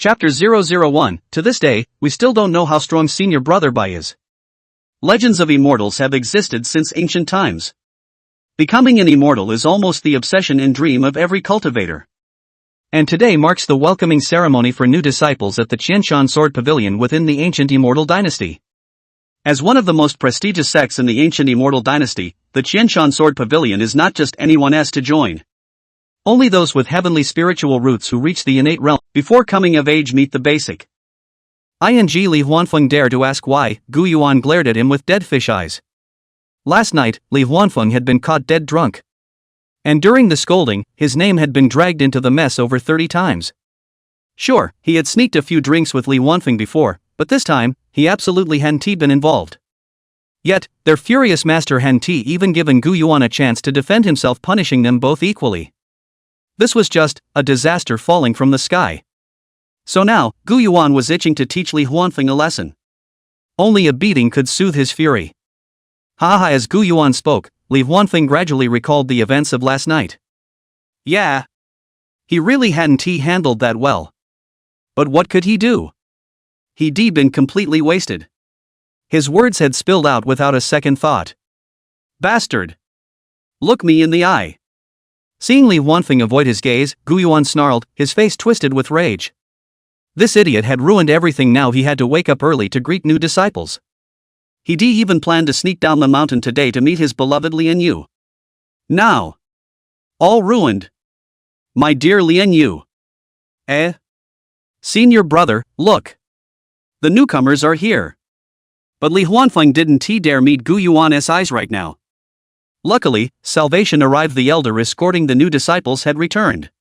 Chapter 001, to this day, we still don't know how strong Senior Brother Bai is. Legends of immortals have existed since ancient times. Becoming an immortal is almost the obsession and dream of every cultivator. And today marks the welcoming ceremony for new disciples at the Qianshan Sword Pavilion within the ancient Immortal Dynasty. As one of the most prestigious sects in the ancient Immortal Dynasty, the Qianshan Sword Pavilion is not just anyone's to join. Only those with heavenly spiritual roots who reach the innate realm before coming of age meet the basic. Li Huanfeng dared to ask why. Gu Yuan glared at him with dead fish eyes. Last night, Li Huanfeng had been caught dead drunk. And during the scolding, his name had been dragged into the mess over 30 times. Sure, he had sneaked a few drinks with Li Huanfeng before, but this time, he absolutely hadn't been involved. Yet, their furious master hadn't even given Gu Yuan a chance to defend himself, punishing them both equally. This was just a disaster falling from the sky. So now, Gu Yuan was itching to teach Li Huanfeng a lesson. Only a beating could soothe his fury. As Gu Yuan spoke, Li Huanfeng gradually recalled the events of last night. Yeah. He really hadn't handled that well. But what could he do? He'd been completely wasted. His words had spilled out without a second thought. Bastard! Look me in the eye. Seeing Li Huanfeng avoid his gaze, Gu Yuan snarled, his face twisted with rage. This idiot had ruined everything. Now he had to wake up early to greet new disciples. He'd even planned to sneak down the mountain today to meet his beloved Lian Yu. Now. All ruined. My dear Lian Yu. Senior brother, look. The newcomers are here. But Li Huanfeng didn't dare meet Gu Yuan's eyes right now. Luckily, salvation arrived. The elder escorting the new disciples had returned.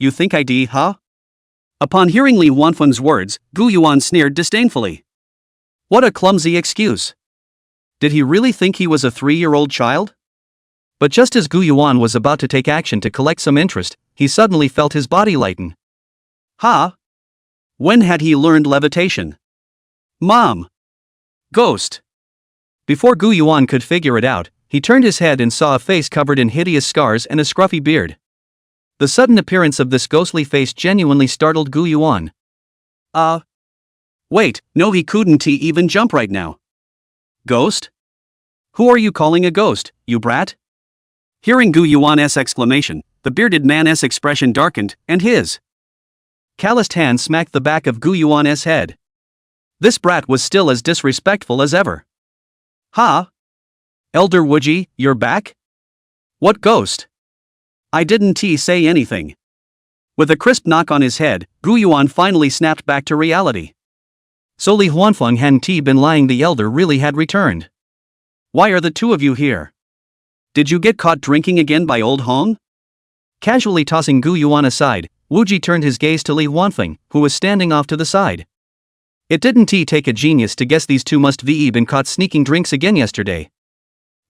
You think huh? Upon hearing Li Huanfeng's words, Gu Yuan sneered disdainfully. What a clumsy excuse. Did he really think he was a 3-year-old child? But just as Gu Yuan was about to take action to collect some interest, he suddenly felt his body lighten. When had he learned levitation? Mom! Ghost! Before Gu Yuan could figure it out, he turned his head and saw a face covered in hideous scars and a scruffy beard. The sudden appearance of this ghostly face genuinely startled Gu Yuan. Wait, no, he couldn't even jump right now. Ghost? Who are you calling a ghost, you brat? Hearing Gu Yuan's exclamation, the bearded man's expression darkened, and his calloused hand smacked the back of Gu Yuan's head. This brat was still as disrespectful as ever. Elder Wuji, you're back? What ghost? I didn't say anything. With a crisp knock on his head, Gu Yuan finally snapped back to reality. So Li Huanfeng hadn't been lying. The elder really had returned. Why are the two of you here? Did you get caught drinking again by old Hong? Casually tossing Gu Yuan aside, Wuji turned his gaze to Li Huanfeng, who was standing off to the side. It didn't take a genius to guess these two must have been caught sneaking drinks again yesterday.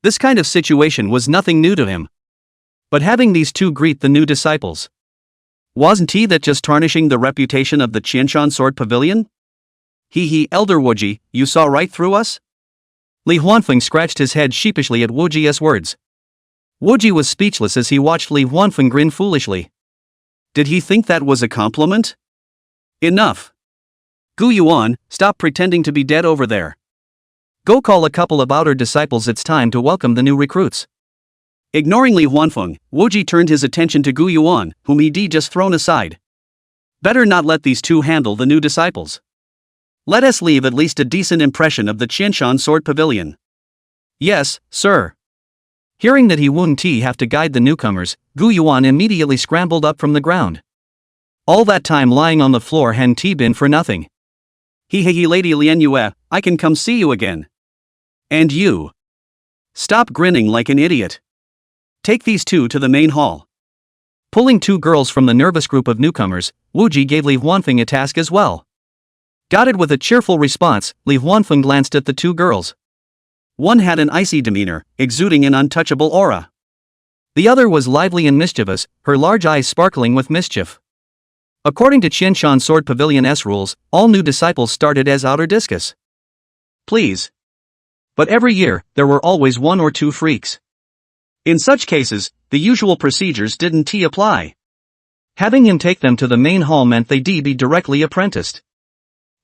This kind of situation was nothing new to him. But having these two greet the new disciples, wasn't that just tarnishing the reputation of the Qianshan Sword Pavilion? Elder Wuji, you saw right through us? Li Huanfeng scratched his head sheepishly at Wuji's words. Wuji was speechless as he watched Li Huanfeng grin foolishly. Did he think that was a compliment? Enough. Gu Yuan, stop pretending to be dead over there. Go call a couple of outer disciples. It's time to welcome the new recruits. Ignoring Li Huanfeng, Wuji turned his attention to Gu Yuan, whom he'd just thrown aside. Better not let these two handle the new disciples. Let us leave at least a decent impression of the Qianshan Sword Pavilion. Yes, sir. Hearing that he wouldn't have to guide the newcomers, Gu Yuan immediately scrambled up from the ground. All that time lying on the floor hadn't been for nothing. Lady Lian Yue, I can come see you again. And you. Stop grinning like an idiot. Take these two to the main hall. Pulling two girls from the nervous group of newcomers, Wuji gave Li Huanfeng a task as well. Got it with a cheerful response, Li Huanfeng glanced at the two girls. One had an icy demeanor, exuding an untouchable aura. The other was lively and mischievous, her large eyes sparkling with mischief. According to Qianshan Sword Pavilion's rules, all new disciples started as outer discus. Please. But every year, there were always one or two freaks. In such cases, the usual procedures didn't apply. Having him take them to the main hall meant they'd be directly apprenticed.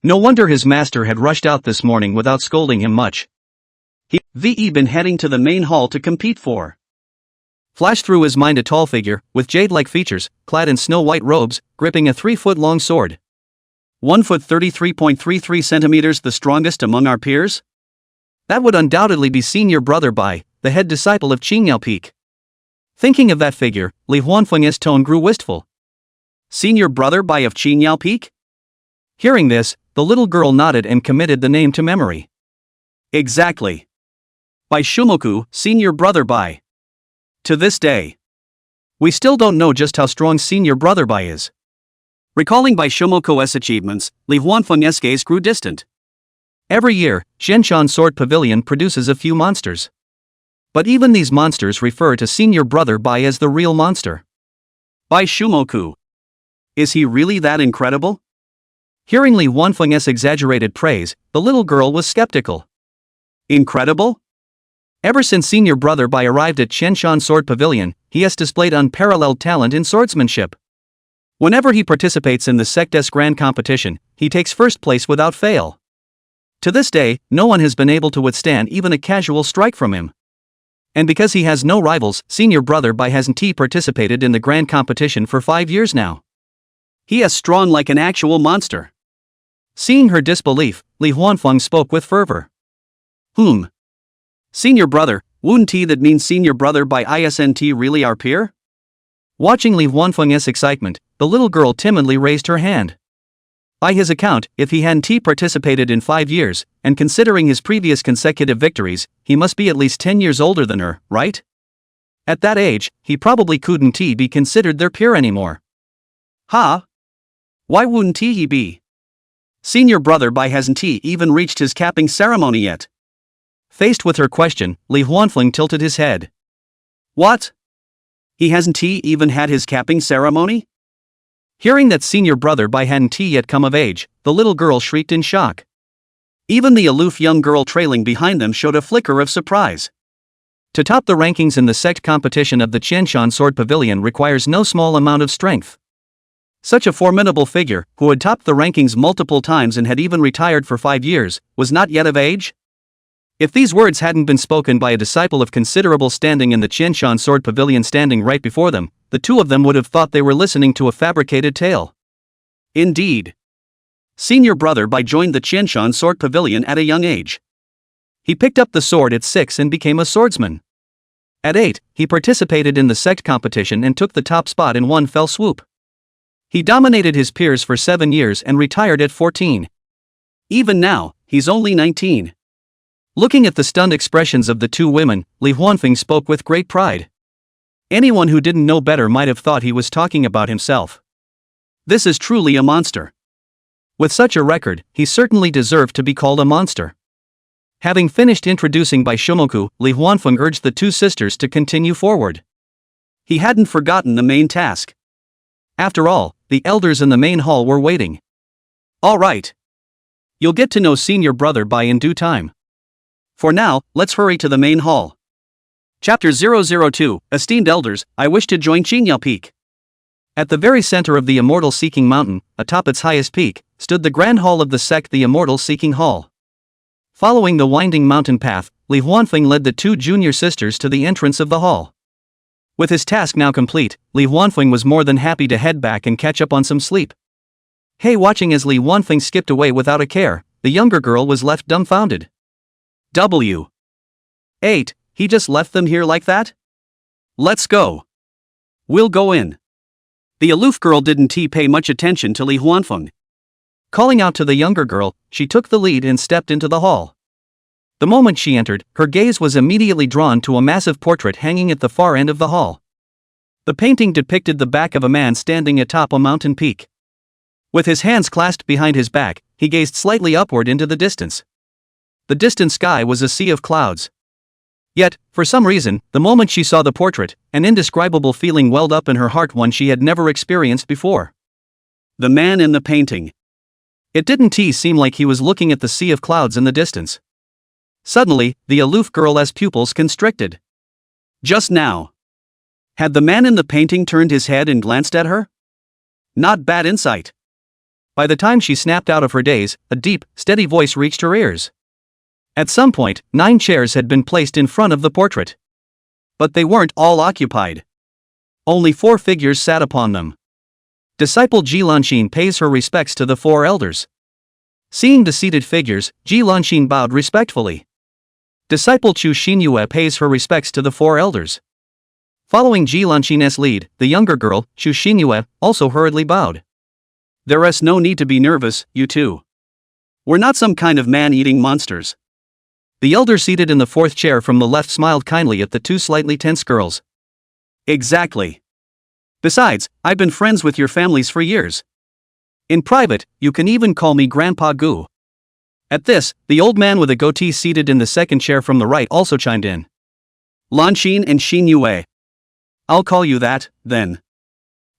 No wonder his master had rushed out this morning without scolding him much. He'd been heading to the main hall to compete for. Flashed through his mind a tall figure, with jade-like features, clad in snow-white robes, gripping a 3-foot-long sword. 1 foot 33.33 centimeters, the strongest among our peers? That would undoubtedly be senior brother Bai, the head disciple of Qing Yao Peak. Thinking of that figure, Li Huanfeng's tone grew wistful. Senior brother Bai of Qing Yao Peak? Hearing this, the little girl nodded and committed the name to memory. Exactly. Bai Shumoku, senior brother Bai. To this day, we still don't know just how strong senior brother Bai is. Recalling Bai Shumoku's achievements, Li Huanfeng's gaze grew distant. Every year, Zhenshan Sword Pavilion produces a few monsters. But even these monsters refer to senior brother Bai as the real monster. Bai Shumoku. Is he really that incredible? Hearing Li Huanfeng's exaggerated praise, the little girl was skeptical. Incredible? Ever since senior brother Bai arrived at Zhenshan Sword Pavilion, he has displayed unparalleled talent in swordsmanship. Whenever he participates in the Sectes Grand Competition, he takes first place without fail. To this day, no one has been able to withstand even a casual strike from him. And because he has no rivals, senior brother Bai hasn't participated in the grand competition for 5 years now. He is strong like an actual monster. Seeing her disbelief, Li Huanfeng spoke with fervor. Senior brother, wouldn't that mean senior brother Bai isn't really our peer? Watching Li Huanfeng's excitement, the little girl timidly raised her hand. By his account, if he hadn't participated in 5 years, and considering his previous consecutive victories, he must be at least 10 years older than her, right? At that age, he probably couldn't be considered their peer anymore. Why wouldn't he be? Senior brother Bai hasn't even reached his capping ceremony yet. Faced with her question, Li Huanfeng tilted his head. What? He hasn't even had his capping ceremony? Hearing that senior brother Bai hadn't yet come of age, the little girl shrieked in shock. Even the aloof young girl trailing behind them showed a flicker of surprise. To top the rankings in the sect competition of the Zhenshan Sword Pavilion requires no small amount of strength. Such a formidable figure, who had topped the rankings multiple times and had even retired for 5 years, was not yet of age? If these words hadn't been spoken by a disciple of considerable standing in the Zhenshan Sword Pavilion standing right before them, the two of them would have thought they were listening to a fabricated tale. Indeed. Senior brother Bai joined the Zhenshan Sword Pavilion at a young age. He picked up the sword at 6 and became a swordsman. At 8, he participated in the sect competition and took the top spot in one fell swoop. He dominated his peers for 7 years and retired at 14. Even now, he's only 19. Looking at the stunned expressions of the two women, Li Huanfeng spoke with great pride. Anyone who didn't know better might have thought he was talking about himself. This is truly a monster. With such a record, he certainly deserved to be called a monster. Having finished introducing Bai Shumoku, Li Huanfeng urged the two sisters to continue forward. He hadn't forgotten the main task. After all, the elders in the main hall were waiting. All right. You'll get to know senior brother Bai in due time. For now, let's hurry to the main hall. Chapter 002, Esteemed Elders, I wish to join Qing Yao Peak. At the very center of the Immortal Seeking Mountain, atop its highest peak, stood the Grand Hall of the sect, the Immortal Seeking Hall. Following the winding mountain path, Li Huanfeng led the two junior sisters to the entrance of the hall. With his task now complete, Li Huanfeng was more than happy to head back and catch up on some sleep. Watching as Li Huanfeng skipped away without a care, the younger girl was left dumbfounded. 8, he just left them here like that? Let's go. We'll go in. The aloof girl didn't pay much attention to Li Huanfeng. Calling out to the younger girl, she took the lead and stepped into the hall. The moment she entered, her gaze was immediately drawn to a massive portrait hanging at the far end of the hall. The painting depicted the back of a man standing atop a mountain peak. With his hands clasped behind his back, he gazed slightly upward into the distance. The distant sky was a sea of clouds. Yet, for some reason, the moment she saw the portrait, an indescribable feeling welled up in her heart, one she had never experienced before. The man in the painting. It didn't seem like he was looking at the sea of clouds in the distance. Suddenly, the aloof girl's pupils constricted. Just now. Had the man in the painting turned his head and glanced at her? Not bad insight. By the time she snapped out of her daze, a deep, steady voice reached her ears. At some point, 9 chairs had been placed in front of the portrait. But they weren't all occupied. Only 4 figures sat upon them. Disciple Ji Lanxin pays her respects to the 4 elders. Seeing the seated figures, Ji Lanxin bowed respectfully. Disciple Chu Xinyue pays her respects to the 4 elders. Following Ji Lanxin's lead, the younger girl, Chu Xinyue, also hurriedly bowed. There's no need to be nervous, you two. We're not some kind of man-eating monsters. The elder seated in the 4th chair from the left smiled kindly at the 2 slightly tense girls. Exactly. Besides, I've been friends with your families for years. In private, you can even call me Grandpa Gu. At this, the old man with a goatee seated in the 2nd chair from the right also chimed in. Lanxin and Xinyue. I'll call you that, then.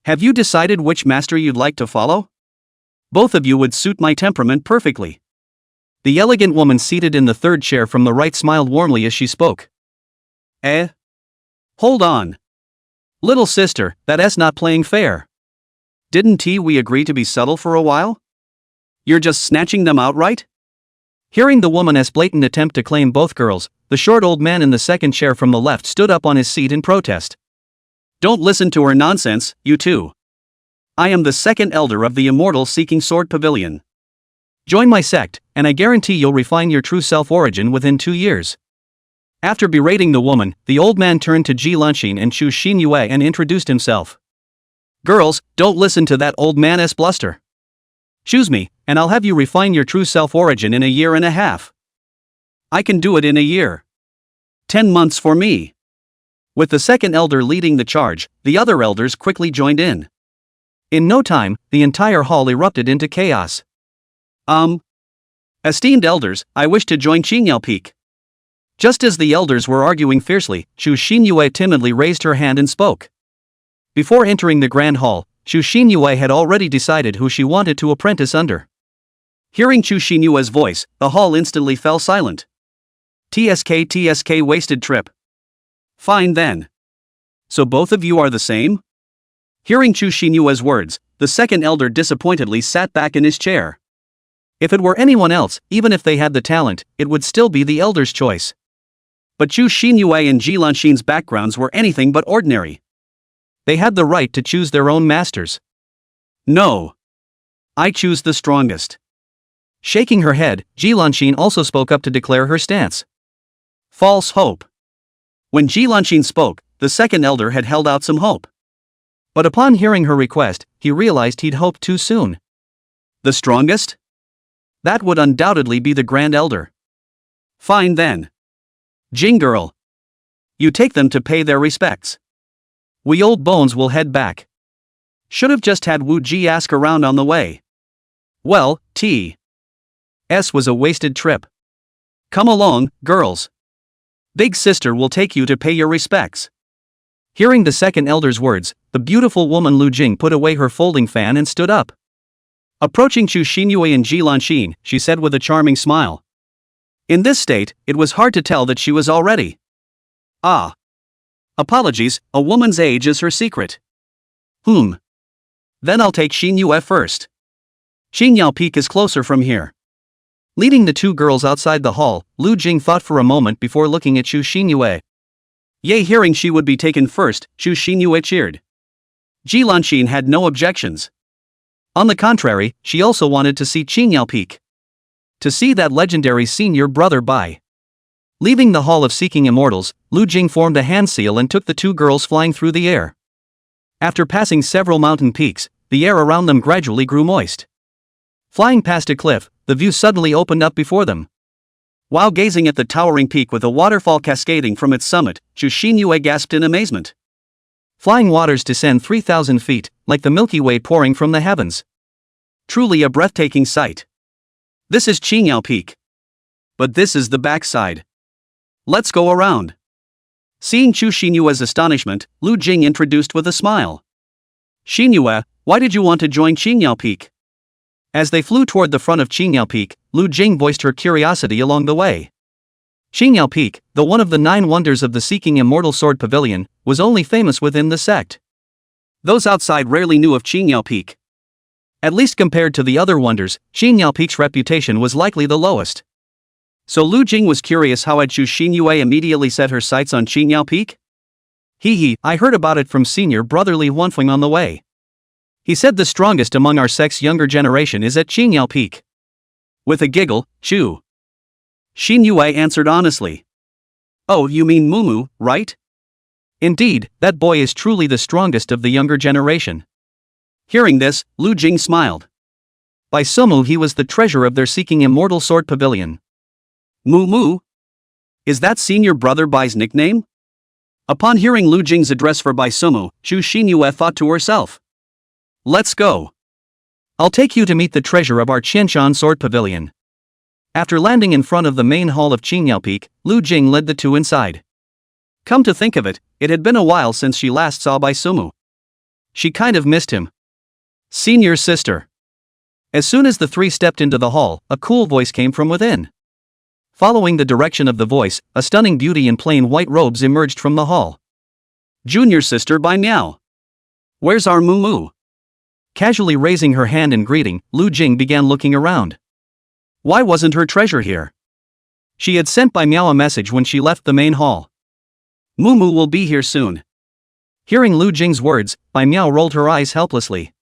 Have you decided which master you'd like to follow? Both of you would suit my temperament perfectly. The elegant woman seated in the 3rd chair from the right smiled warmly as she spoke. Hold on. Little sister, that's not playing fair. Didn't we agree to be subtle for a while? You're just snatching them outright? Hearing the woman's blatant attempt to claim both girls, the short old man in the 2nd chair from the left stood up on his seat in protest. Don't listen to her nonsense, you two. I am the 2nd elder of the Immortal Seeking Sword Pavilion. Join my sect, and I guarantee you'll refine your true self-origin within 2 years. After berating the woman, the old man turned to Ji Lanxin and Chu Xinyue and introduced himself. Girls, don't listen to that old man's bluster. Choose me, and I'll have you refine your true self-origin in a year and a half. I can do it in a year. 10 months for me. With the 2nd elder leading the charge, the other elders quickly joined in. In no time, the entire hall erupted into chaos. Esteemed elders, I wish to join Qingyao Peak. Just as the elders were arguing fiercely, Chu Xinyue timidly raised her hand and spoke. Before entering the grand hall, Chu Xinyue had already decided who she wanted to apprentice under. Hearing Chu Xinyue's voice, the hall instantly fell silent. TSK wasted trip. Fine then. So both of you are the same? Hearing Chu Xinyue's words, the 2nd elder disappointedly sat back in his chair. If it were anyone else, even if they had the talent, it would still be the elder's choice. But Chu Xinyue and Ji Lanxin's backgrounds were anything but ordinary. They had the right to choose their own masters. No. I choose the strongest. Shaking her head, Ji Lanxin also spoke up to declare her stance. False hope. When Ji Lanxin spoke, the 2nd elder had held out some hope. But upon hearing her request, he realized he'd hoped too soon. The strongest? That would undoubtedly be the Grand Elder. Fine then. Jing girl. You take them to pay their respects. We old bones will head back. Should have just had Wu Ji ask around on the way. Well, T.S. was a wasted trip. Come along, girls. Big sister will take you to pay your respects. Hearing the 2nd elder's words, the beautiful woman Lu Jing put away her folding fan and stood up. Approaching Chu Xinyue and Ji Lanxin, she said with a charming smile. In this state, it was hard to tell that she was already. Apologies, a woman's age is her secret. Then I'll take Xinyue first. Qingyao Peak is closer from here. Leading the 2 girls outside the hall, Lu Jing thought for a moment before looking at Chu Xinyue. Yay! Hearing she would be taken first, Chu Xinyue cheered. Ji Lanxin had no objections. On the contrary, she also wanted to see Qingyao Peak. To see that legendary senior brother by. Leaving the Hall of Seeking Immortals, Lu Jing formed a hand seal and took the 2 girls flying through the air. After passing several mountain peaks, the air around them gradually grew moist. Flying past a cliff, the view suddenly opened up before them. While gazing at the towering peak with a waterfall cascading from its summit, Chu Xinyue gasped in amazement. Flying waters descend 3,000 feet, like the Milky Way pouring from the heavens. Truly a breathtaking sight. This is Qingyao Peak. But this is the backside. Let's go around. Seeing Chu Xinyue's astonishment, Lu Jing introduced with a smile. Xinyue, why did you want to join Qingyao Peak? As they flew toward the front of Qingyao Peak, Lu Jing voiced her curiosity along the way. Qingyao Peak, though one of the 9 wonders of the Seeking Immortal Sword Pavilion, was only famous within the sect. Those outside rarely knew of Qingyao Peak. At least compared to the other wonders, Xingyao Peak's reputation was likely the lowest. So Lu Jing was curious how had Chu Xinyue immediately set her sights on Xingyao Peak? I heard about it from senior brother Li Huanfeng on the way. He said the strongest among our sect's younger generation is at Xingyao Peak. With a giggle, Chu Xinyue answered honestly. Oh, you mean Mumu, right? Indeed, that boy is truly the strongest of the younger generation. Hearing this, Lu Jing smiled. By Sumu he was the treasure of their seeking Immortal Sword Pavilion. Mumu? Is that senior brother Bai's nickname? Upon hearing Lu Jing's address for Bai Sumu, Chu Xinyue thought to herself. Let's go. I'll take you to meet the treasure of our Qianshan Sword Pavilion. After landing in front of the main hall of Xingyao Peak, Lu Jing led the two inside. Come to think of it, it had been a while since she last saw Bai Sumu. She kind of missed him. Senior sister. As soon as the three stepped into the hall, a cool voice came from within. Following the direction of the voice, a stunning beauty in plain white robes emerged from the hall. Junior sister Bai Miao. Where's our Mumu? Casually raising her hand in greeting, Lu Jing began looking around. Why wasn't her treasure here? She had sent Bai Miao a message when she left the main hall. Mumu will be here soon. Hearing Lu Jing's words, Bai Miao rolled her eyes helplessly.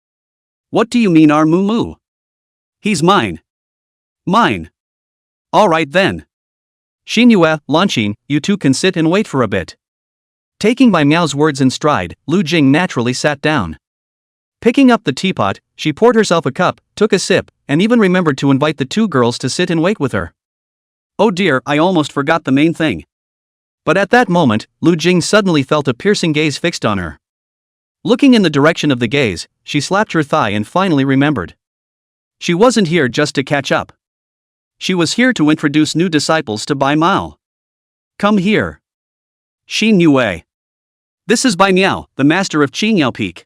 What do you mean our Mumu? He's mine. Mine. Alright then. Xinyue, Lanqin, you two can sit and wait for a bit. Taking Bai Miao's words in stride, Lu Jing naturally sat down. Picking up the teapot, she poured herself a cup, took a sip, and even remembered to invite the two girls to sit and wait with her. Oh dear, I almost forgot the main thing. But at that moment, Lu Jing suddenly felt a piercing gaze fixed on her. Looking in the direction of the gaze, she slapped her thigh and finally remembered. She wasn't here just to catch up. She was here to introduce new disciples to Bai Miao. Come here. Xinyue. This is Bai Miao, the master of Xingyao Peak.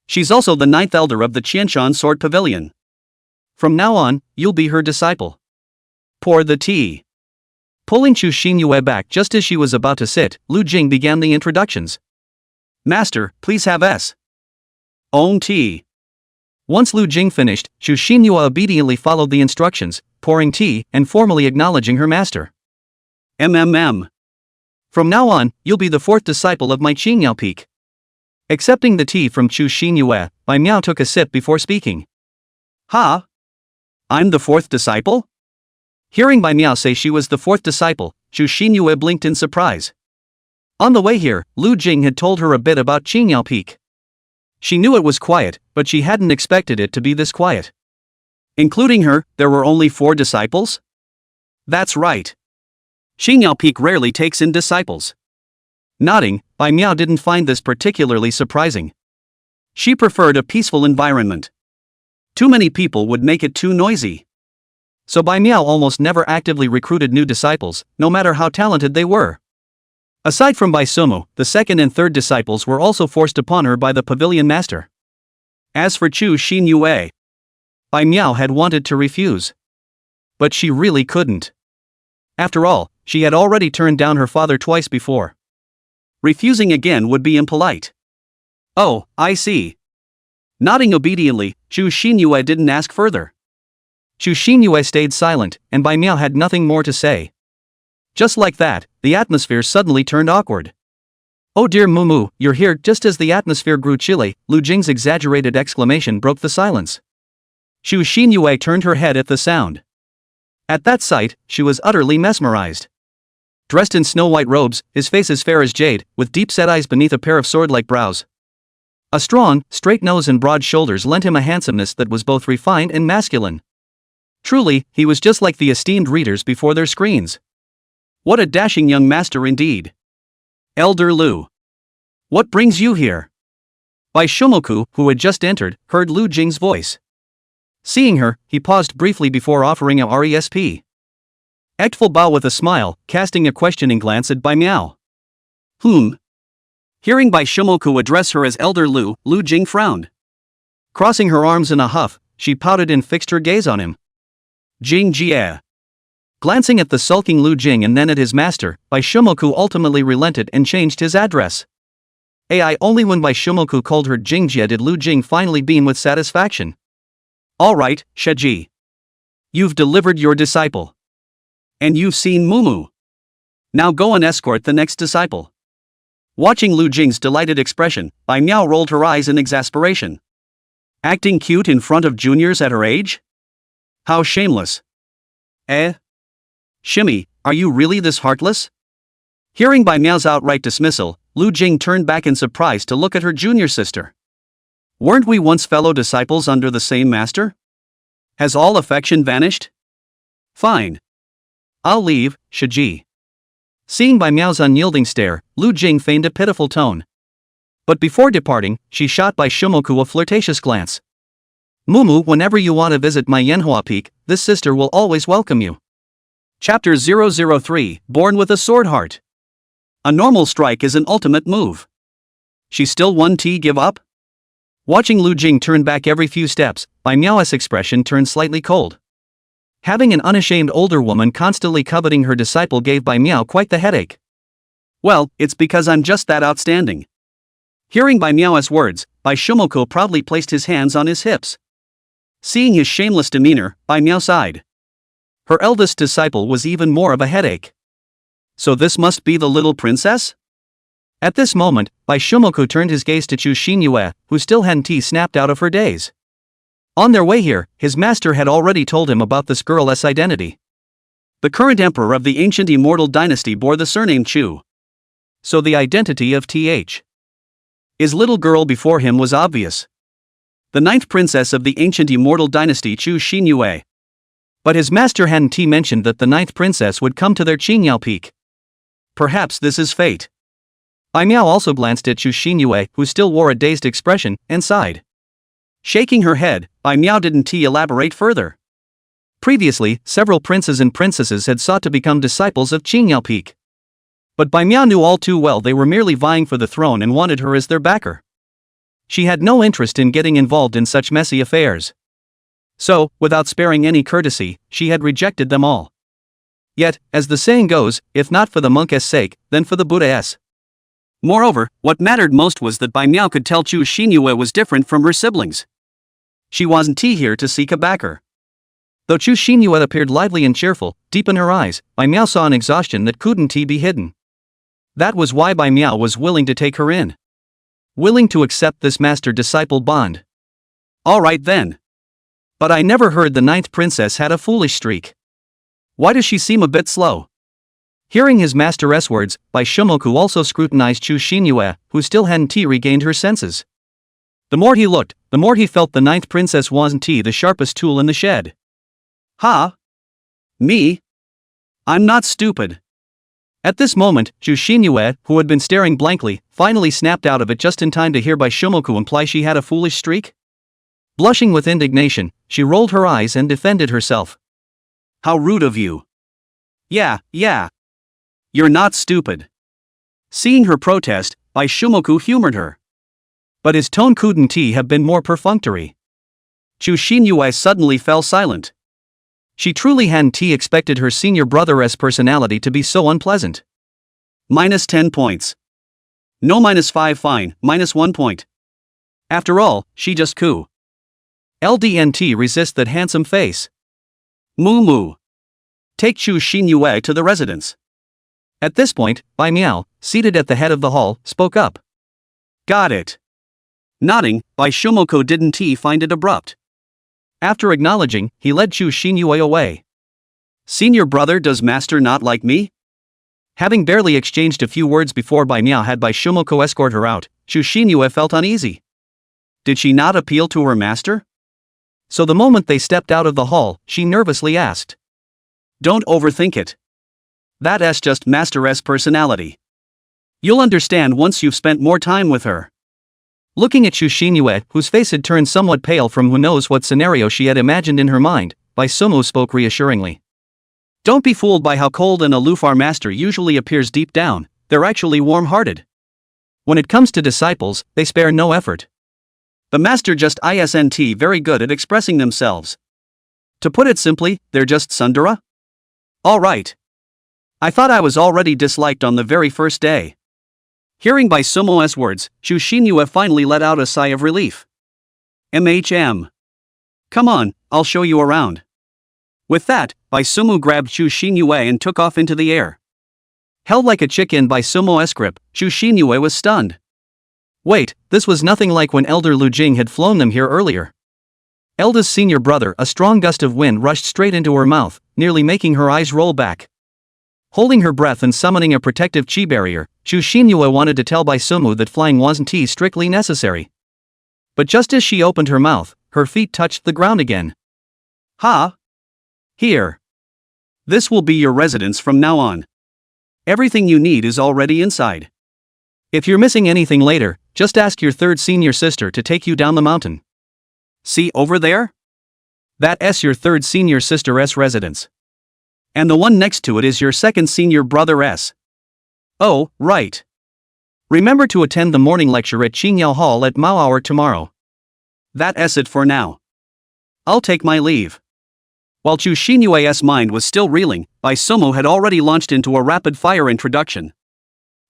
She's also the 9th elder of the Qianshan Sword Pavilion. From now on, you'll be her disciple. Pour the tea. Pulling Chu Xinyue back just as she was about to sit, Lu Jing began the introductions. Master, please have own tea. Once Lu Jing finished, Chu Xinyue obediently followed the instructions, pouring tea and formally acknowledging her master. MMM. From now on, you'll be the 4th disciple of my Xingyao Peak. Accepting the tea from Chu Xinyue, Bai Miao took a sip before speaking. Ha? I'm the 4th disciple? Hearing Bai Miao say she was the 4th disciple, Chu Xinyue blinked in surprise. On the way here, Lu Jing had told her a bit about Xingyao Peak. She knew it was quiet, but she hadn't expected it to be this quiet. Including her, there were only 4 disciples? That's right. Xingyao Peak rarely takes in disciples. Nodding, Bai Miao didn't find this particularly surprising. She preferred a peaceful environment. Too many people would make it too noisy. So Bai Miao almost never actively recruited new disciples, no matter how talented they were. Aside from Bai Sumu, the 2nd and 3rd disciples were also forced upon her by the pavilion master. As for Chu Xinyue, Bai Miao had wanted to refuse. But she really couldn't. After all, she had already turned down her father twice before. Refusing again would be impolite. Oh, I see. Nodding obediently, Chu Xinyue didn't ask further. Chu Xinyue stayed silent, and Bai Miao had nothing more to say. Just like that, the atmosphere suddenly turned awkward. Oh dear Mumu, you're here. Just as the atmosphere grew chilly, Lu Jing's exaggerated exclamation broke the silence. Chu Xinyue turned her head at the sound. At that sight, she was utterly mesmerized. Dressed in snow-white robes, his face as fair as jade, with deep-set eyes beneath a pair of sword-like brows. A strong, straight nose and broad shoulders lent him a handsomeness that was both refined and masculine. Truly, he was just like the esteemed readers before their screens. What a dashing young master indeed. Elder Lu. What brings you here? Bai Shumoku, who had just entered, heard Lu Jing's voice. Seeing her, he paused briefly before offering a RESP. Actful bow with a smile, casting a questioning glance at Bai Miao. Hearing Bai Shumoku address her as Elder Lu, Lu Jing frowned. Crossing her arms in a huff, she pouted and fixed her gaze on him. Jing Jie. Glancing at the sulking Lu Jing and then at his master, Bai Shumoku ultimately relented and changed his address. Only when Bai Shumoku called her Jing Jie did Lu Jing finally beam with satisfaction. Alright, Sheji. You've delivered your disciple. And you've seen Mumu. Now go and escort the next disciple. Watching Lu Jing's delighted expression, Bai Miao rolled her eyes in exasperation. Acting cute in front of juniors at her age? How shameless. Shimmy, are you really this heartless? Hearing Bai Miao's outright dismissal, Lu Jing turned back in surprise to look at her junior sister. Weren't we once fellow disciples under the same master? Has all affection vanished? Fine. I'll leave, Shiji. Seeing Bai Miao's unyielding stare, Lu Jing feigned a pitiful tone. But before departing, she shot Bai Shumoku a flirtatious glance. Mumu, whenever you want to visit my Manhwa peak, this sister will always welcome you. Chapter 003, Born with a Sword Heart. A normal strike is an ultimate move. She still won T give up? Watching Lu Jing turn back every few steps, Bai Miao's expression turned slightly cold. Having an unashamed older woman constantly coveting her disciple gave Bai Miao quite the headache. Well, it's because I'm just that outstanding. Hearing Bai Miao's words, Bai Shumoko proudly placed his hands on his hips. Seeing his shameless demeanor, Bai Miao sighed. Her eldest disciple was even more of a headache. So this must be the little princess? At this moment, Bai Shumoko turned his gaze to Chu Xinyue, who still hadn't snapped out of her daze. On their way here, his master had already told him about this girl's identity. The current emperor of the ancient Immortal dynasty bore the surname Chu. So the identity of his little girl before him was obvious. The ninth princess of the ancient Immortal dynasty Chu Xinyue. But his master hadn't mentioned that the ninth princess would come to their Qingyao peak. Perhaps this is fate. Bai Miao also glanced at Chu Xinyue, who still wore a dazed expression, and sighed. Shaking her head, Bai Miao didn't elaborate further. Previously, several princes and princesses had sought to become disciples of Qingyao peak. But Bai Miao knew all too well they were merely vying for the throne and wanted her as their backer. She had no interest in getting involved in such messy affairs. So, without sparing any courtesy, she had rejected them all. Yet, as the saying goes, if not for the monk's sake, then for the Buddha's. Moreover, what mattered most was that Bai Miao could tell Chu Xinyue was different from her siblings. She wasn't here to seek a backer. Though Chu Xinyue appeared lively and cheerful, deep in her eyes, Bai Miao saw an exhaustion that couldn't be hidden. That was why Bai Miao was willing to take her in. Willing to accept this master-disciple bond. Alright then. But I never heard the ninth princess had a foolish streak. Why does she seem a bit slow? Hearing his master's words, Bai Shumoku also scrutinized Chu Xinyue, who still hadn't regained her senses. The more he looked, the more he felt the ninth princess wasn't the sharpest tool in the shed. Ha? Me? I'm not stupid. At this moment, Chu Xinyue, who had been staring blankly, finally snapped out of it just in time to hear Bai Shumoku imply she had a foolish streak. Blushing with indignation, she rolled her eyes and defended herself. How rude of you. Yeah. You're not stupid. Seeing her protest, Bai Shumoku humored her. But his tone couldn't have been more perfunctory. Chu Xinyue suddenly fell silent. She truly hadn't expected her senior brother's personality to be so unpleasant. -10 points. No -5 fine, -1 point. After all, she just LDNT resist that handsome face. Moo. Take Chu Xinyue to the residence. At this point, Bai Miao, seated at the head of the hall, spoke up. Got it. Nodding, Bai Shumoko didn't find it abrupt. After acknowledging, he led Chu Xinyue away. Senior brother, does master not like me? Having barely exchanged a few words before Bai Miao had Bai Shumoko escort her out, Chu Xinyue felt uneasy. Did she not appeal to her master? So the moment they stepped out of the hall, she nervously asked. Don't overthink it. That's just master's personality. You'll understand once you've spent more time with her. Looking at Chu Xinyue, whose face had turned somewhat pale from who knows what scenario she had imagined in her mind, Bai Sumo spoke reassuringly. Don't be fooled by how cold and aloof our master usually appears deep down, they're actually warm-hearted. When it comes to disciples, they spare no effort. The master just isn't very good at expressing themselves. To put it simply, they're just tsundere? Alright. I thought I was already disliked on the very first day. Hearing Bai Sumo's words, Chu Xinyue finally let out a sigh of relief. Come on, I'll show you around. With that, Bai Sumu grabbed Chu Xinyue and took off into the air. Held like a chicken by Sumo's grip, Chu Xinyue was stunned. Wait, this was nothing like when Elder Lu Jing had flown them here earlier. Elda's senior brother, a strong gust of wind rushed straight into her mouth, nearly making her eyes roll back. Holding her breath and summoning a protective chi barrier, Chu Xinyue wanted to tell Bai Sumu that flying wasn't strictly necessary. But just as she opened her mouth, her feet touched the ground again. Ha! Here. This will be your residence from now on. Everything you need is already inside. If you're missing anything later, just ask your third senior sister to take you down the mountain. See over there? That's your third senior sister's residence. And the one next to it is your second senior brother's. Oh, right. Remember to attend the morning lecture at Qingyao Hall at Mao hour tomorrow. That's it for now. I'll take my leave. While Chu Xinyue's mind was still reeling, Bai Sumu had already launched into a rapid-fire introduction.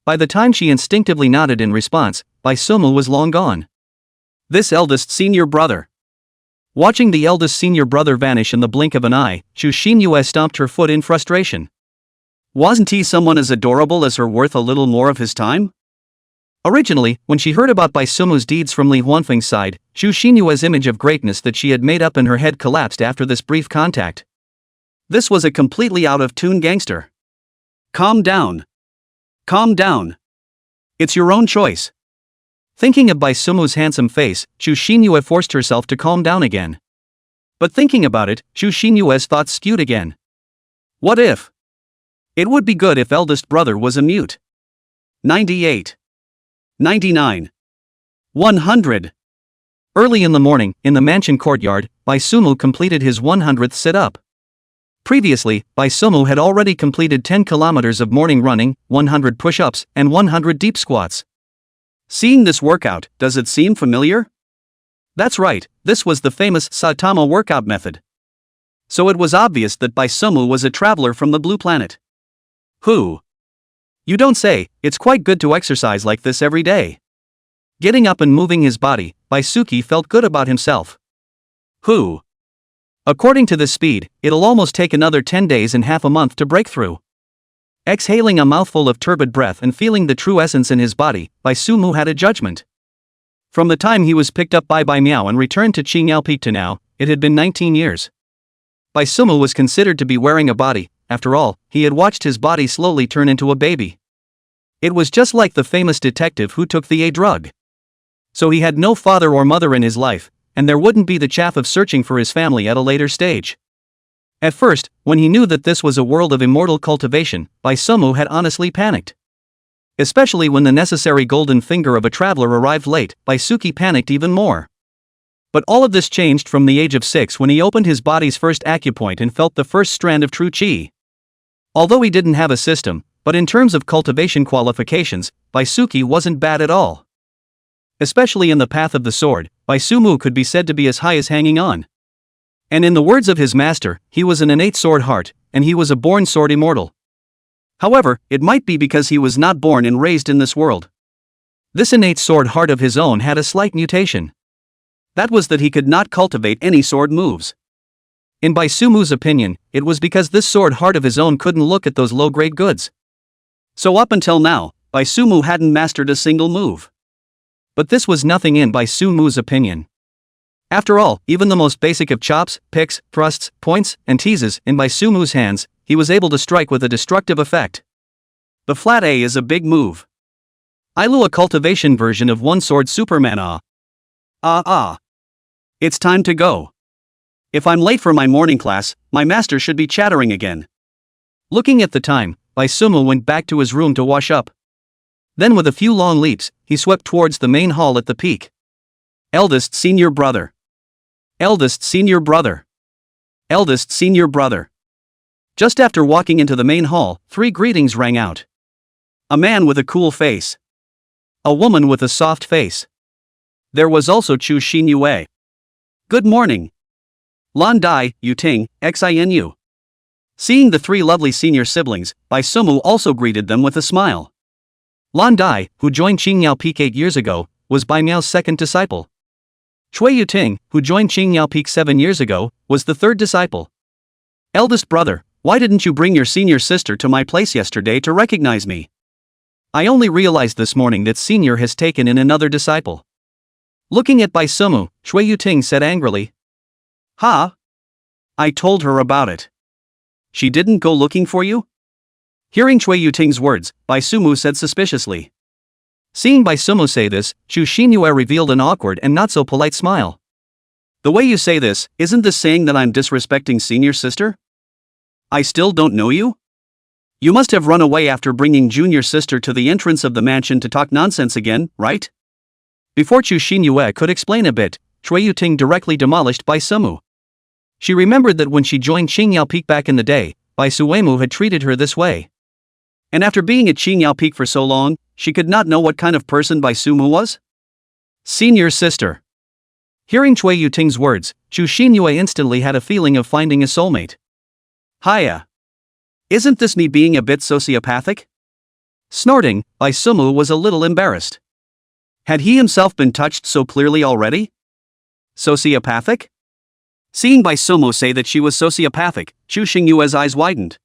By the time she instinctively nodded in response, Bai Sumu was long gone. This eldest senior brother. Watching the eldest senior brother vanish in the blink of an eye, Chu Xinyue stomped her foot in frustration. Wasn't he someone as adorable as her worth a little more of his time? Originally, when she heard about Bai Sumu's deeds from Li Huanfeng's side, Chu Xinyue's image of greatness that she had made up in her head collapsed after this brief contact. This was a completely out-of-tune gangster. Calm down. Calm down. It's your own choice. Thinking of Bai Sumu's handsome face, Chu Xinyue forced herself to calm down again. But thinking about it, Chu Xinyue's thoughts skewed again. What if? It would be good if eldest brother was a mute. 98. 99. 100. Early in the morning, in the mansion courtyard, Bai Sumu completed his 100th sit-up. Previously, Bai Sumu had already completed 10 kilometers of morning running, 100 push-ups, and 100 deep squats. Seeing this workout, does it seem familiar? That's right, this was the famous Saitama workout method. So it was obvious that Bai Sumu was a traveler from the Blue Planet. Who? You don't say, it's quite good to exercise like this every day. Getting up and moving his body, Baisuki felt good about himself. Who? According to this speed, it'll almost take another 10 days and half a month to break through. Exhaling a mouthful of turbid breath and feeling the true essence in his body, Bai Sumu had a judgment. From the time he was picked up by Bai Miao and returned to Qingyao Peak to now, it had been 19 years. Bai Sumu was considered to be wearing a body. After all, he had watched his body slowly turn into a baby. It was just like the famous detective who took the A drug. So he had no father or mother in his life, and there wouldn't be the chaff of searching for his family at a later stage. At first, when he knew that this was a world of immortal cultivation, Bai Sumu had honestly panicked. Especially when the necessary golden finger of a traveler arrived late, Baisuki panicked even more. But all of this changed from the age of 6 when he opened his body's first acupoint and felt the first strand of true chi. Although he didn't have a system, but in terms of cultivation qualifications, Baisuki wasn't bad at all. Especially in the path of the sword, Bai Sumu could be said to be as high as hanging on. And in the words of his master, he was an innate sword heart, and he was a born sword immortal. However, it might be because he was not born and raised in this world. This innate sword heart of his own had a slight mutation. That was that he could not cultivate any sword moves. In Bai Sumu's opinion, it was because this sword heart of his own couldn't look at those low-grade goods. So up until now, Bai Sumu hadn't mastered a single move. But this was nothing in Bai Sumu's opinion. After all, even the most basic of chops, picks, thrusts, points, and teases in Bai Sumu's hands, he was able to strike with a destructive effect. The flat A is a big move. Ilu a cultivation version of one-sword Superman It's time to go. If I'm late for my morning class, my master should be chattering again. Looking at the time, Bai Sumu went back to his room to wash up. Then with a few long leaps, he swept towards the main hall at the peak. Eldest senior brother. Eldest senior brother. Eldest senior brother. Just after walking into the main hall, 3 greetings rang out. A man with a cool face. A woman with a soft face. There was also Chu Xinyue. Good morning. Lan Dai, Yu Ting, Xinu. Seeing the 3 lovely senior siblings, Bai Sumu also greeted them with a smile. Lan Dai, who joined Qingyao Peak 8 years ago, was Bai Miao's second disciple. Chui Yuting, who joined Qingyao Peak 7 years ago, was the third disciple. Eldest brother, why didn't you bring your senior sister to my place yesterday to recognize me? I only realized this morning that senior has taken in another disciple. Looking at Bai Sumu, Chui Yuting said angrily. Ha! I told her about it. She didn't go looking for you? Hearing Chui Yuting's words, Bai Sumu said suspiciously. Seeing Bai Sumu say this, Chu Xinyue revealed an awkward and not so polite smile. The way you say this, isn't this saying that I'm disrespecting senior sister? I still don't know you? You must have run away after bringing junior sister to the entrance of the mansion to talk nonsense again, right? Before Chu Xinyue could explain a bit, Chui Yuting directly demolished Bai Sumu. She remembered that when she joined Qingyao Peak back in the day, Bai Suemu had treated her this way. And after being at Qingyao Peak for so long, she could not know what kind of person Bai Sumu was? Senior sister. Hearing Chui Yuting's words, Chu Xinyue instantly had a feeling of finding a soulmate. Hiya. Isn't this me being a bit sociopathic? Snorting, Bai Sumu was a little embarrassed. Had he himself been touched so clearly already? Sociopathic? Seeing Bai Sumu say that she was sociopathic, Chu Xingyue's eyes widened.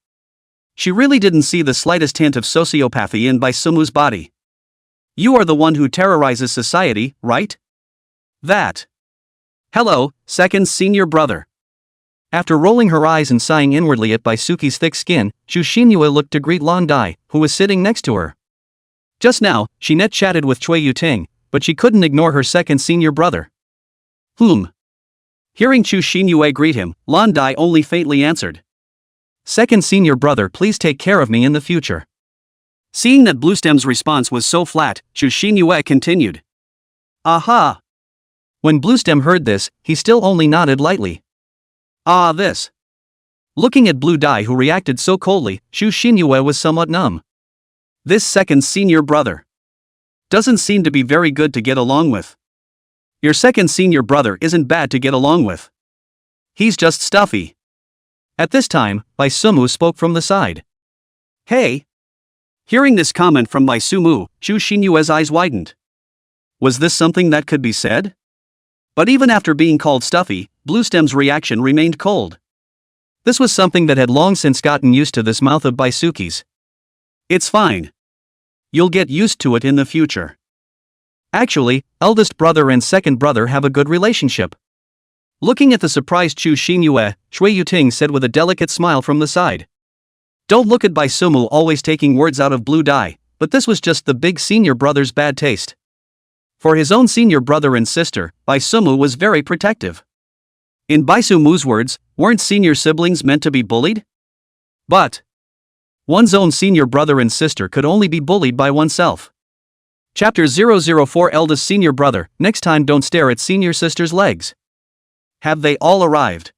She really didn't see the slightest hint of sociopathy in Bai Sumu's body. You are the one who terrorizes society, right? That. Hello, second senior brother. After rolling her eyes and sighing inwardly at Bai Suki's thick skin, Chu Xinyue looked to greet Lan Dai, who was sitting next to her. Just now, she net chatted with Chui Yuting, but she couldn't ignore her second senior brother. Hearing Chu Xinyue greet him, Lan Dai only faintly answered. Second senior brother, please take care of me in the future. Seeing that Bluestem's response was so flat, Chu Xinyue continued. Aha! When Bluestem heard this, he still only nodded lightly. Ah, this. Looking at Blue Dai, who reacted so coldly, Chu Xinyue was somewhat numb. This second senior brother doesn't seem to be very good to get along with. Your second senior brother isn't bad to get along with. He's just stuffy. At this time, Bai Sumu spoke from the side. Hey! Hearing this comment from Bai Sumu, Chu Xinyue's eyes widened. Was this something that could be said? But even after being called stuffy, Bluestem's reaction remained cold. This was something that had long since gotten used to this mouth of Bai Suki's. It's fine. You'll get used to it in the future. Actually, eldest brother and second brother have a good relationship. Looking at the surprised Chu Xinyue, Chui Yuting said with a delicate smile from the side. Don't look at Bai Sumu always taking words out of Blue Dai, but this was just the big senior brother's bad taste. For his own senior brother and sister, Bai Sumu was very protective. In Bai Sumu's words, weren't senior siblings meant to be bullied? But one's own senior brother and sister could only be bullied by oneself. Chapter 004 Eldest Senior Brother, next time don't stare at senior sister's legs. Have they all arrived?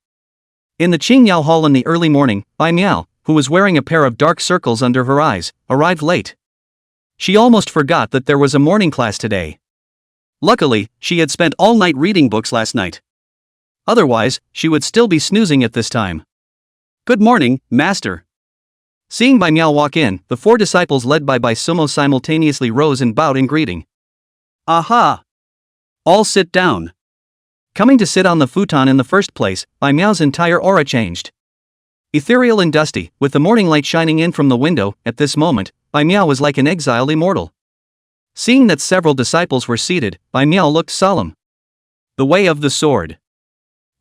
In the Qingyao Hall in the early morning, Bai Miao, who was wearing a pair of dark circles under her eyes, arrived late. She almost forgot that there was a morning class today. Luckily, she had spent all night reading books last night. Otherwise, she would still be snoozing at this time. Good morning, master. Seeing Bai Miao walk in, the four disciples led by Bai Sumu simultaneously rose and bowed in greeting. Aha! All sit down. Coming to sit on the futon in the first place, Bai Miao's entire aura changed. Ethereal and dusty, with the morning light shining in from the window, at this moment, Bai Miao was like an exiled immortal. Seeing that several disciples were seated, Bai Miao looked solemn. The way of the sword.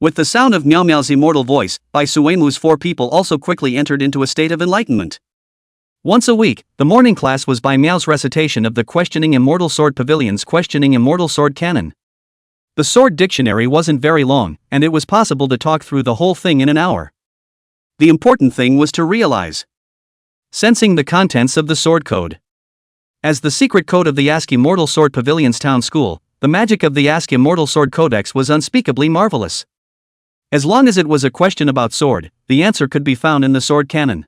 With the sound of Miao Miao's immortal voice, Bai Suemu's four people also quickly entered into a state of enlightenment. Once a week, the morning class was Bai Miao's recitation of the Questioning Immortal Sword Pavilion's Questioning Immortal Sword Canon. The sword dictionary wasn't very long, and it was possible to talk through the whole thing in an hour. The important thing was to realize. Sensing the contents of the sword code. As the secret code of the Ask Immortal Sword Pavilion's town school, the magic of the Ask Immortal Sword Codex was unspeakably marvelous. As long as it was a question about sword, the answer could be found in the sword canon.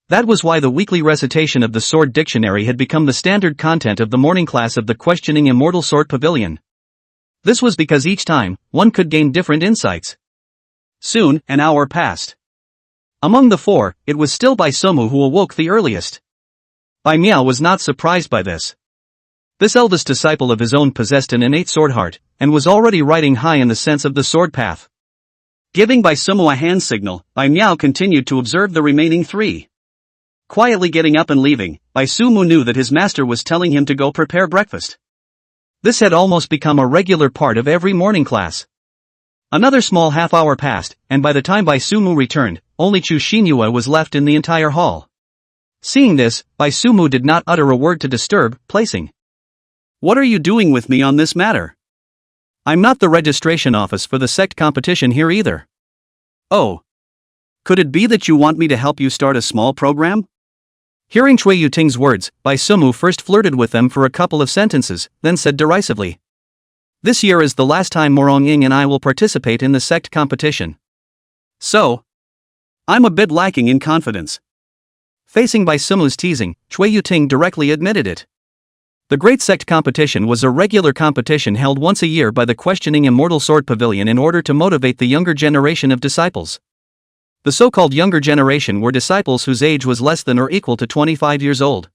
That was why the weekly recitation of the sword dictionary had become the standard content of the morning class of the Questioning Immortal Sword Pavilion. This was because each time, one could gain different insights. Soon, an hour passed. Among the four, it was still Bai Sumu who awoke the earliest. Bai Miao was not surprised by this. This eldest disciple of his own possessed an innate sword heart, and was already riding high in the sense of the sword path. Giving Bai Sumu a hand signal, Bai Miao continued to observe the remaining three. Quietly getting up and leaving, Bai Sumu knew that his master was telling him to go prepare breakfast. This had almost become a regular part of every morning class. Another small half-hour passed, and by the time Bai Sumu returned, only Chu Xinyue was left in the entire hall. Seeing this, Bai Sumu did not utter a word to disturb, placing. "What are you doing with me on this matter? I'm not the registration office for the sect competition here either." "Oh. Could it be that you want me to help you start a small program?" Hearing Cui Yuting's words, Bai Sumu first flirted with them for a couple of sentences, then said derisively. "This year is the last time Morong Ying and I will participate in the sect competition. So, I'm a bit lacking in confidence." Facing Bai Sumu's teasing, Cui Yuting directly admitted it. The Great Sect Competition was a regular competition held once a year by the questioning Immortal Sword Pavilion in order to motivate the younger generation of disciples. The so-called younger generation were disciples whose age was less than or equal to 25 years old.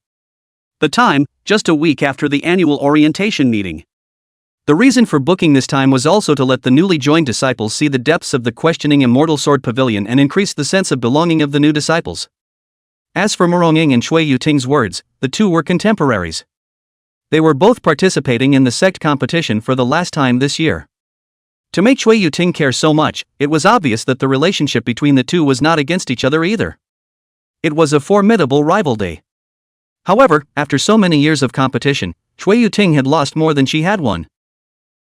The time, just a week after the annual orientation meeting. The reason for booking this time was also to let the newly joined disciples see the depths of the questioning Immortal Sword Pavilion and increase the sense of belonging of the new disciples. As for Morong Ying and Cui Yuting's words, the two were contemporaries. They were both participating in the sect competition for the last time this year. To make Cui Yuting care so much, it was obvious that the relationship between the two was not against each other either. It was a formidable rivalry. However, after so many years of competition, Cui Yuting had lost more than she had won.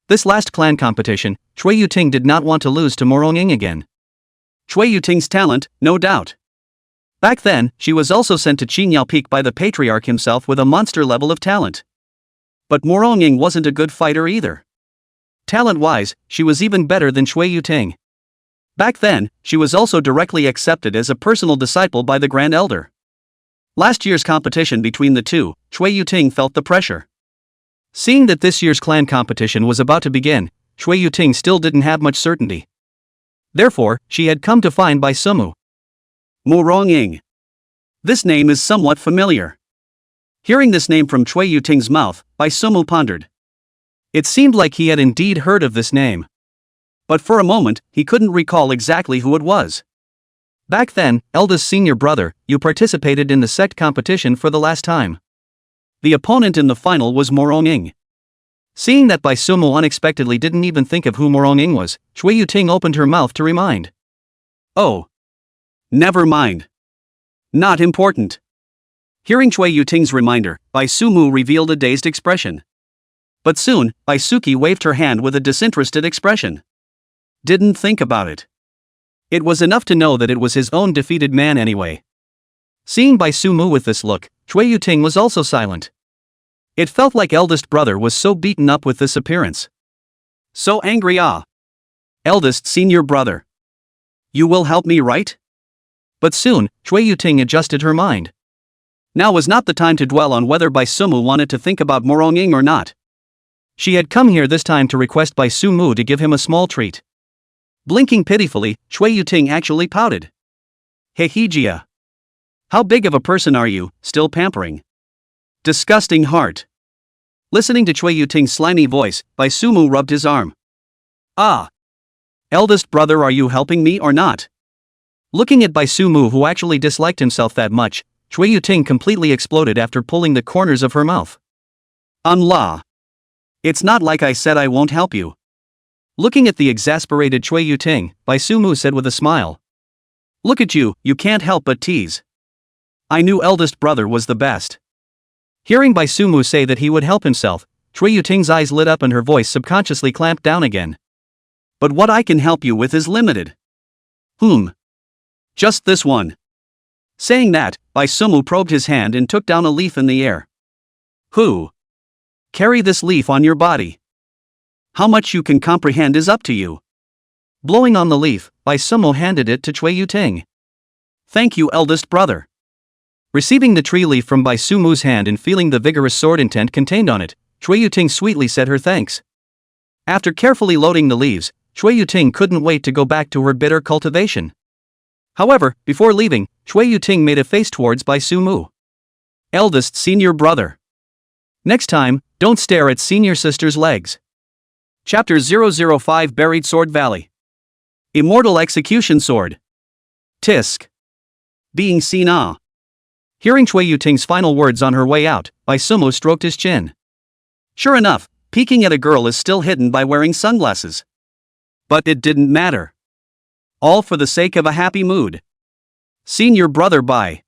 This last clan competition, Cui Yuting did not want to lose to Morong Ying again. Cui Yuting's talent, no doubt. Back then, she was also sent to Qingyao Peak by the patriarch himself with a monster level of talent. But Morong Ying wasn't a good fighter either. Talent-wise, she was even better than Cui Yuting. Back then, she was also directly accepted as a personal disciple by the Grand Elder. Last year's competition between the two, Cui Yuting felt the pressure. Seeing that this year's clan competition was about to begin, Cui Yuting still didn't have much certainty. Therefore, she had come to find Bai Sumu. Morong Ying. This name is somewhat familiar. Hearing this name from Cui Yuting's mouth, Bai Sumu pondered. It seemed like he had indeed heard of this name. But for a moment, he couldn't recall exactly who it was. Back then, eldest senior brother, you participated in the sect competition for the last time. The opponent in the final was Morong Ying. Seeing that Bai Sumu unexpectedly didn't even think of who Morong Ying was, Cui Yuting opened her mouth to remind. Oh. Never mind. Not important. Hearing Cui Yuting's reminder, Bai Sumu revealed a dazed expression. But soon, Bai Suki waved her hand with a disinterested expression. Didn't think about it. It was enough to know that it was his own defeated man anyway. Seeing Bai Sumu with this look, Cui Yuting was also silent. It felt like eldest brother was so beaten up with this appearance. So angry. Eldest senior brother. You will help me, right? But soon, Cui Yuting adjusted her mind. Now was not the time to dwell on whether Bai Sumu wanted to think about Morong Ying or not. She had come here this time to request Bai Sumu to give him a small treat. Blinking pitifully, Cui Yuting actually pouted. Hey Hejia. How big of a person are you, still pampering? Disgusting heart. Listening to Cui Yuting's slimy voice, Bai Sumu rubbed his arm. Ah. Eldest brother, are you helping me or not? Looking at Bai Sumu, who actually disliked himself that much, Cui Yuting completely exploded after pulling the corners of her mouth. La. It's not like I said I won't help you. Looking at the exasperated Cui Yuting, Bai Sumu said with a smile. Look at you, you can't help but tease. I knew eldest brother was the best. Hearing Bai Sumu say that he would help himself, Cui Yuting's eyes lit up and her voice subconsciously clamped down again. But what I can help you with is limited. Just this one. Saying that, Bai Sumu probed his hand and took down a leaf in the air. Who? Carry this leaf on your body. How much you can comprehend is up to you. Blowing on the leaf, Bai Sumu handed it to Cui Yuting. Thank you, eldest brother. Receiving the tree leaf from Bai Sumu's hand and feeling the vigorous sword intent contained on it, Cui Yuting sweetly said her thanks. After carefully loading the leaves, Cui Yuting couldn't wait to go back to her bitter cultivation. However, before leaving, Cui Yuting made a face towards Bai Sumu. Eldest senior brother. Next time, don't stare at senior sister's legs. Chapter 005 Buried Sword Valley. Immortal Execution Sword. Tisk. Being seen. Hearing Chui Yuting's final words on her way out, Bai Sumu stroked his chin. Sure enough, peeking at a girl is still hidden by wearing sunglasses. But it didn't matter. All for the sake of a happy mood. Seen your brother Bai.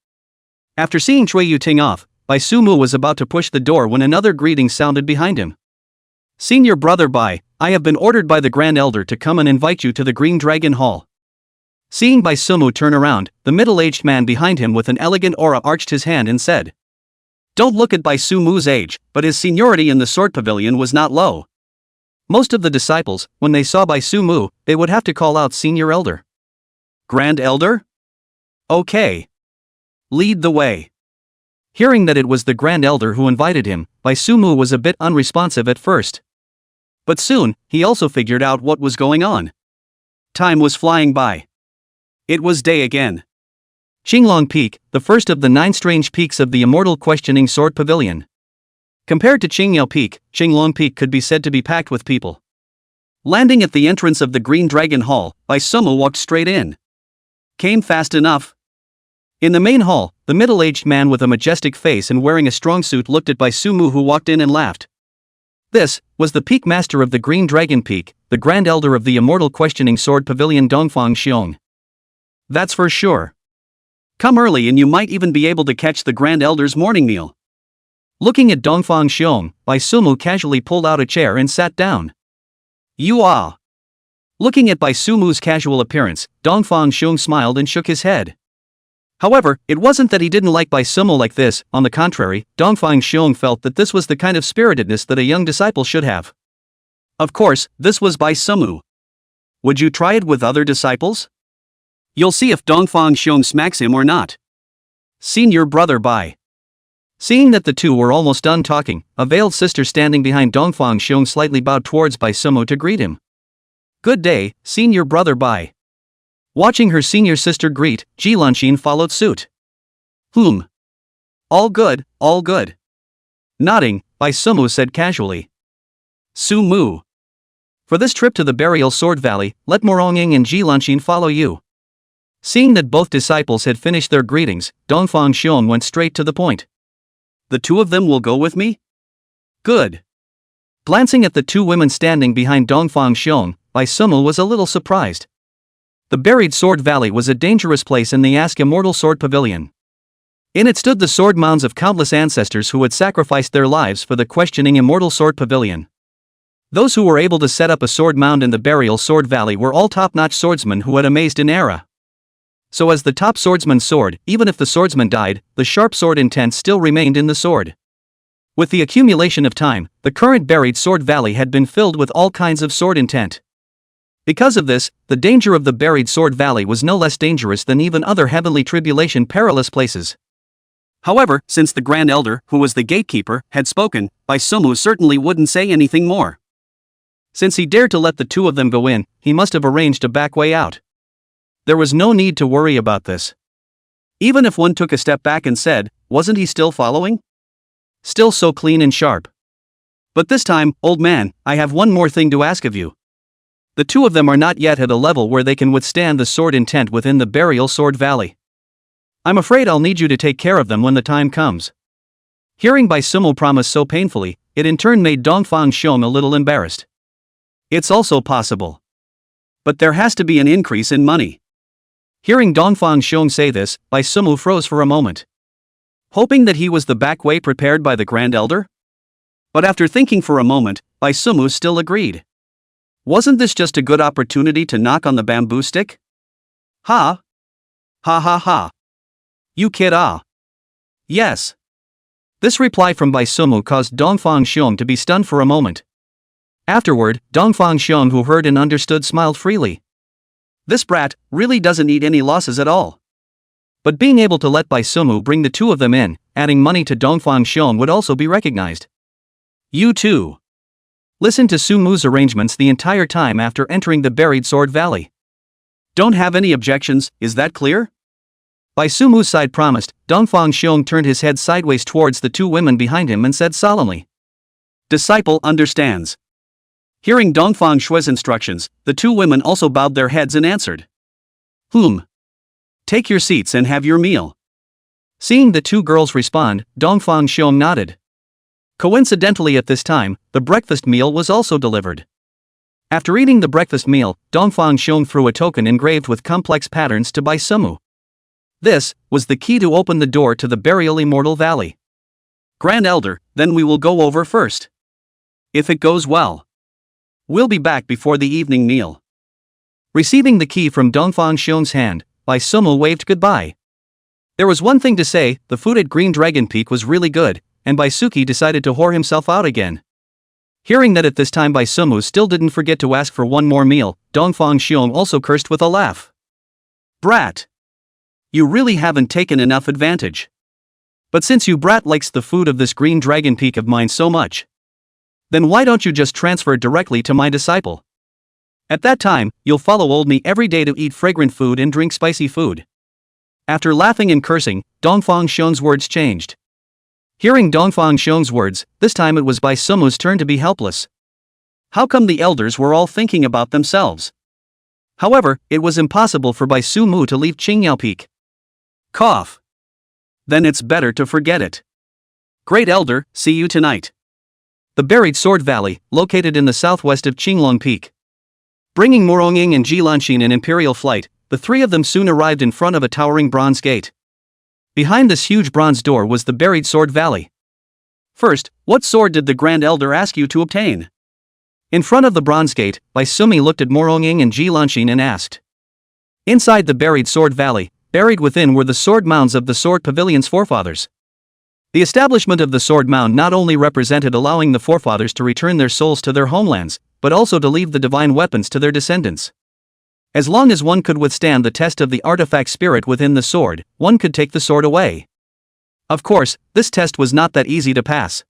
After seeing Chui Yuting off, Bai Sumu was about to push the door when another greeting sounded behind him. Seen your brother Bai, I have been ordered by the Grand Elder to come and invite you to the Green Dragon Hall. Seeing Bai Sumu turn around, the middle-aged man behind him with an elegant aura arched his hand and said, Don't look at Bai Sumu's age, but his seniority in the Sword Pavilion was not low. Most of the disciples, when they saw Bai Sumu, they would have to call out Senior Elder. Grand Elder? Okay. Lead the way. Hearing that it was the Grand Elder who invited him, Bai Sumu was a bit unresponsive at first. But soon, he also figured out what was going on. Time was flying by. It was day again. Qinglong Peak, the first of the 9 strange peaks of the Immortal Questioning Sword Pavilion. Compared to Qingyao Peak, Qinglong Peak could be said to be packed with people. Landing at the entrance of the Green Dragon Hall, Bai Sumu walked straight in. Came fast enough. In the main hall, the middle-aged man with a majestic face and wearing a strong suit looked at Bai Sumu, who walked in and laughed. This was the Peak Master of the Green Dragon Peak, the Grand Elder of the Immortal Questioning Sword Pavilion, Dongfang Xiong. That's for sure. Come early and you might even be able to catch the Grand Elder's morning meal. Looking at Dongfang Xiong, Bai Sumu casually pulled out a chair and sat down. You are. Looking at Bai Sumu's casual appearance, Dongfang Xiong smiled and shook his head. However, it wasn't that he didn't like Bai Sumu like this. On the contrary, Dongfang Xiong felt that this was the kind of spiritedness that a young disciple should have. Of course, this was Bai Sumu. Would you try it with other disciples? You'll see if Dongfang Xiong smacks him or not. Senior brother Bai. Seeing that the two were almost done talking, a veiled sister standing behind Dongfang Xiong slightly bowed towards Bai Sumu to greet him. Good day, senior brother Bai. Watching her senior sister greet, Ji Lanxin followed suit. All good, all good. Nodding, Bai Sumu said casually. Sumu. For this trip to the Burial Sword Valley, let Morongying and Ji Lanxin follow you. Seeing that both disciples had finished their greetings, Dongfang Xiong went straight to the point. The two of them will go with me? Good. Glancing at the two women standing behind Dongfang Xiong, Bai Sumu was a little surprised. The Buried Sword Valley was a dangerous place in the Immortal Sword Pavilion. In it stood the sword mounds of countless ancestors who had sacrificed their lives for the questioning Immortal Sword Pavilion. Those who were able to set up a sword mound in the Burial Sword Valley were all top-notch swordsmen who had amazed in era. So as the top swordsman's sword, even if the swordsman died, the sharp sword intent still remained in the sword. With the accumulation of time, the current Buried Sword Valley had been filled with all kinds of sword intent. Because of this, the danger of the Buried Sword Valley was no less dangerous than even other heavenly tribulation perilous places. However, since the Grand Elder, who was the gatekeeper, had spoken, Bai Sumu certainly wouldn't say anything more. Since he dared to let the two of them go in, he must have arranged a back way out. There was no need to worry about this. Even if one took a step back and said, wasn't he still following? Still so clean and sharp. But this time, old man, I have one more thing to ask of you. The two of them are not yet at a level where they can withstand the sword intent within the Burial Sword Valley. I'm afraid I'll need you to take care of them when the time comes. Hearing Bai Sumu promise so painfully, it in turn made Dongfang Xiong a little embarrassed. It's also possible. But there has to be an increase in money. Hearing Dongfang Xiong say this, Bai Sumu froze for a moment. Hoping that he was the back way prepared by the Grand Elder? But after thinking for a moment, Bai Sumu still agreed. Wasn't this just a good opportunity to knock on the bamboo stick? Ha! Ha ha ha! You kid Yes. This reply from Bai Sumu caused Dongfang Xiong to be stunned for a moment. Afterward, Dongfang Xiong, who heard and understood, smiled freely. This brat really doesn't need any losses at all. But being able to let Bai Sumu bring the two of them in, adding money to Dongfang Xiong would also be recognized. You too. Listen to Sumu's arrangements the entire time after entering the Buried Sword Valley. Don't have any objections, is that clear? Bai Sumu's side promised, Dongfang Xiong turned his head sideways towards the two women behind him and said solemnly. Disciple understands. Hearing Dongfang Shui's instructions, the two women also bowed their heads and answered. Take your seats and have your meal. Seeing the two girls respond, Dongfang Shui nodded. Coincidentally at this time, the breakfast meal was also delivered. After eating the breakfast meal, Dongfang Shui threw a token engraved with complex patterns to Bai Sumu. This was the key to open the door to the burial Immortal Valley. Grand Elder, then we will go over first. If it goes well, we'll be back before the evening meal. Receiving the key from Dongfang Shui's hand, Bai Sumu waved goodbye. There was one thing to say, the food at Green Dragon Peak was really good, and Bai Suki decided to whore himself out again. Hearing that at this time Bai Sumu still didn't forget to ask for one more meal, Dongfang Shui also cursed with a laugh. Brat! You really haven't taken enough advantage. But since you brat likes the food of this Green Dragon Peak of mine so much, then why don't you just transfer directly to my disciple? At that time, you'll follow old me every day to eat fragrant food and drink spicy food. After laughing and cursing, Dongfang Shui's words changed. Hearing Dongfang Shui's words, this time it was Bai Sumu's turn to be helpless. How come the elders were all thinking about themselves? However, it was impossible for Bai Sumu to leave Qingyao Peak. Cough. Then it's better to forget it. Great Elder, see you tonight. The buried Sword Valley, located in the southwest of Qinglong Peak. Bringing Morongying and Jilanxin in imperial flight, the three of them soon arrived in front of a towering bronze gate. Behind this huge bronze door was the buried Sword Valley. First, what sword did the Grand Elder ask you to obtain? In front of the bronze gate, Bai Sumi looked at Morongying and Jilanxin and asked. Inside the buried Sword Valley, buried within were the sword mounds of the Sword Pavilion's forefathers. The establishment of the sword mound not only represented allowing the forefathers to return their souls to their homelands, but also to leave the divine weapons to their descendants. As long as one could withstand the test of the artifact spirit within the sword, one could take the sword away. Of course, this test was not that easy to pass.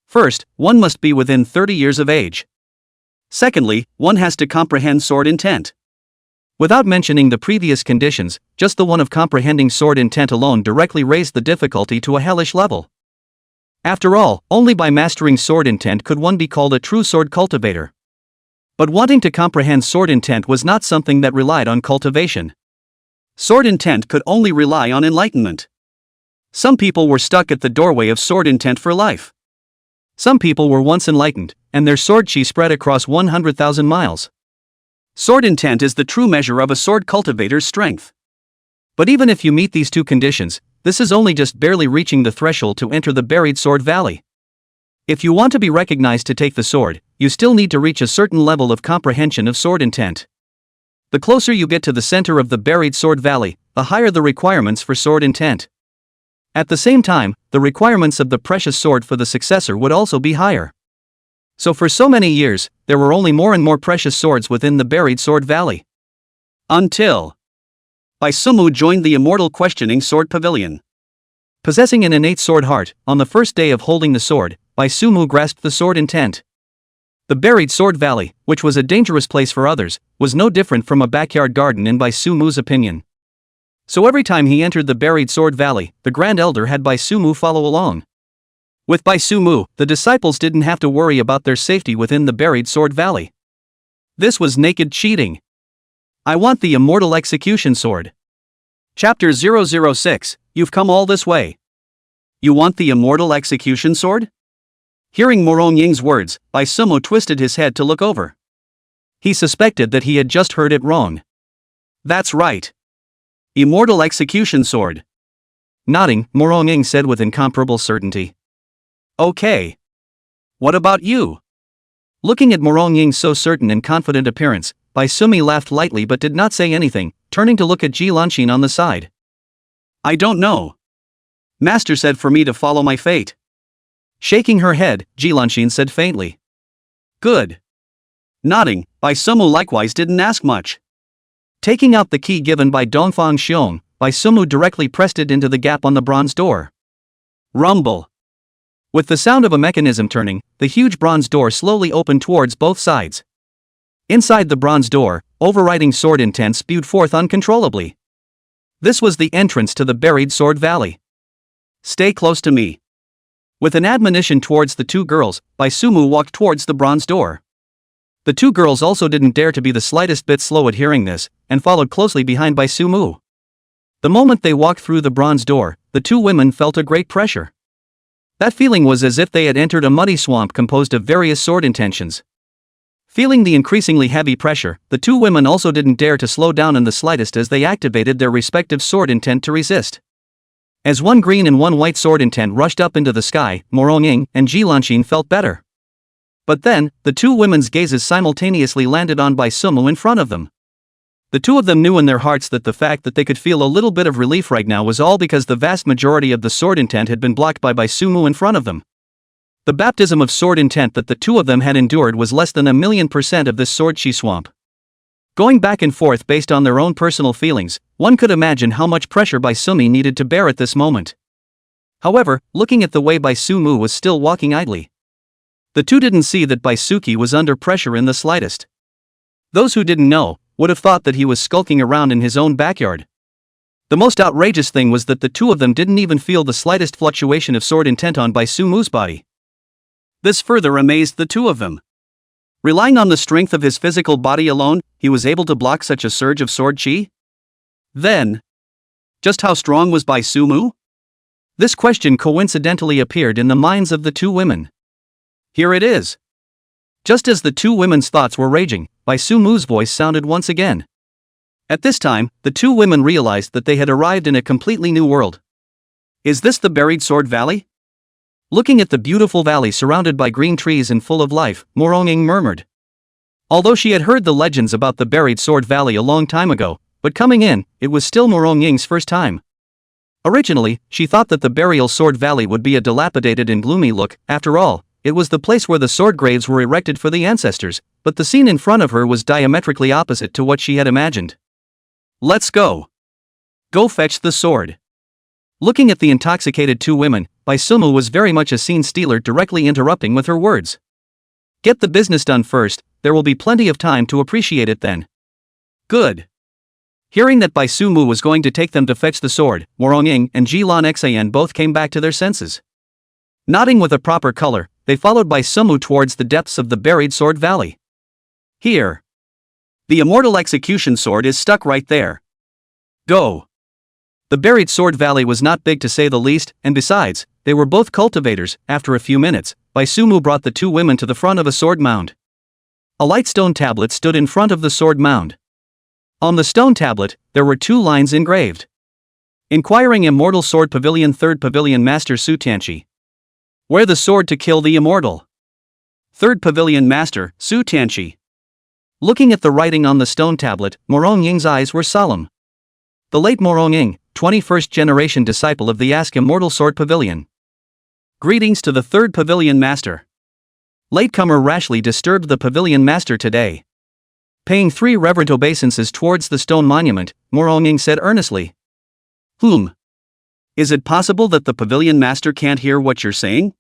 First, one must be within 30 years of age. Secondly, one has to comprehend sword intent. Without mentioning the previous conditions, just the one of comprehending sword intent alone directly raised the difficulty to a hellish level. After all, only by mastering sword intent could one be called a true sword cultivator. But wanting to comprehend sword intent was not something that relied on cultivation. Sword intent could only rely on enlightenment. Some people were stuck at the doorway of sword intent for life. Some people were once enlightened, and their sword chi spread across 100,000 miles. Sword intent is the true measure of a sword cultivator's strength. But even if you meet these two conditions, this is only just barely reaching the threshold to enter the buried Sword Valley. If you want to be recognized to take the sword, you still need to reach a certain level of comprehension of sword intent. The closer you get to the center of the buried Sword Valley, the higher the requirements for sword intent. At the same time, the requirements of the precious sword for the successor would also be higher. So for so many years, there were only more and more precious swords within the buried Sword Valley. Until Bai Sumu joined the Immortal Questioning Sword Pavilion. Possessing an innate sword heart, on the first day of holding the sword, Bai Sumu grasped the sword intent. The buried Sword Valley, which was a dangerous place for others, was no different from a backyard garden in Bai Sumu's opinion. So every time he entered the buried Sword Valley, the Grand Elder had Bai Sumu follow along. With Bai Sumu, the disciples didn't have to worry about their safety within the buried Sword Valley. This was naked cheating. I want the Immortal Execution Sword. Chapter 006, You've come all this way. You want the Immortal Execution Sword? Hearing Morongying's words, Bai Sumu twisted his head to look over. He suspected that he had just heard it wrong. That's right. Immortal Execution Sword. Nodding, Morongying said with incomparable certainty. Okay. What about you? Looking at Morongying's so certain and confident appearance, Bai Sumi laughed lightly but did not say anything, turning to look at Jilanxin on the side. I don't know. Master said for me to follow my fate. Shaking her head, Jilanxin said faintly. Good. Nodding, Bai Sumu likewise didn't ask much. Taking out the key given by Dongfang Shui, Bai Sumu directly pressed it into the gap on the bronze door. Rumble. With the sound of a mechanism turning, the huge bronze door slowly opened towards both sides. Inside the bronze door, overriding sword intent spewed forth uncontrollably. This was the entrance to the buried Sword Valley. Stay close to me. With an admonition towards the two girls, Bai Sumu walked towards the bronze door. The two girls also didn't dare to be the slightest bit slow at hearing this, and followed closely behind by Sumu. The moment they walked through the bronze door, the two women felt a great pressure. That feeling was as if they had entered a muddy swamp composed of various sword intentions. Feeling the increasingly heavy pressure, the two women also didn't dare to slow down in the slightest as they activated their respective sword intent to resist. As one green and one white sword intent rushed up into the sky, Morong-ing and Jilanxin felt better. But then, the two women's gazes simultaneously landed on Bai Sumu in front of them. The two of them knew in their hearts that the fact that they could feel a little bit of relief right now was all because the vast majority of the sword intent had been blocked by Bai Sumu in front of them. The baptism of sword intent that the two of them had endured was less than 1,000,000% of this sword chi swamp. Going back and forth based on their own personal feelings, one could imagine how much pressure Bai Sumi needed to bear at this moment. However, looking at the way Bai Sumu was still walking idly, the two didn't see that Bai Suki was under pressure in the slightest. Those who didn't know would have thought that he was skulking around in his own backyard. The most outrageous thing was that the two of them didn't even feel the slightest fluctuation of sword intent on Bai Sumu's body. This further amazed the two of them. Relying on the strength of his physical body alone, he was able to block such a surge of sword chi? Then, just how strong was Bai Sumu? This question coincidentally appeared in the minds of the two women. Here it is. Just as the two women's thoughts were raging, Bai Sumu's voice sounded once again. At this time, the two women realized that they had arrived in a completely new world. Is this the buried sword valley? Looking at the beautiful valley surrounded by green trees and full of life, Morong-ing murmured. Although she had heard the legends about the buried sword valley a long time ago, but coming in, it was still Morong-ing's first time. Originally, she thought that the burial sword valley would be a dilapidated and gloomy look. After all, it was the place where the sword graves were erected for the ancestors, but the scene in front of her was diametrically opposite to what she had imagined. Let's go. Go fetch the sword. Looking at the intoxicated two women, Bai Sumu was very much a scene stealer, directly interrupting with her words. Get the business done first, there will be plenty of time to appreciate it then. Good. Hearing that Bai Sumu was going to take them to fetch the sword, Morong-ing and Jilan Xan both came back to their senses. Nodding with a proper color, they followed Bai Sumu towards the depths of the buried sword valley. Here. The immortal execution sword is stuck right there. Go. The buried sword valley was not big to say the least, and besides, they were both cultivators. After a few minutes, Bai Sumu brought the two women to the front of a sword mound. A light stone tablet stood in front of the sword mound. On the stone tablet, there were two lines engraved. Inquiring Immortal Sword Pavilion, 3rd Pavilion Master Su Tianqi. Wear the sword to kill the immortal. 3rd Pavilion Master, Su Tianqi. Looking at the writing on the stone tablet, Morong-ing's eyes were solemn. The late Morong-ing, 21st generation disciple of the Ask Immortal Sword Pavilion. Greetings to the 3rd Pavilion Master. Latecomer rashly disturbed the Pavilion Master today. Paying 3 reverent obeisances towards the stone monument, Morong-ing said earnestly. Is it possible that the Pavilion Master can't hear what you're saying?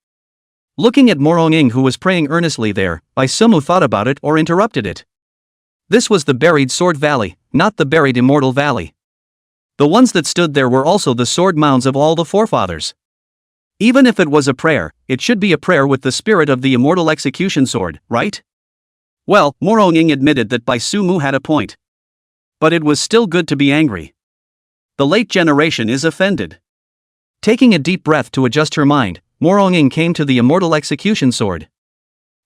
Looking at Morong-ing, who was praying earnestly there, Bai Sumu thought about it or interrupted it. This was the buried sword valley, not the buried immortal valley. The ones that stood there were also the sword mounds of all the forefathers. Even if it was a prayer, it should be a prayer with the spirit of the immortal execution sword, right? Well, Morong-ing admitted that Bai Sumu had a point. But it was still good to be angry. The late generation is offended. Taking a deep breath to adjust her mind, Morong-ing came to the immortal execution sword.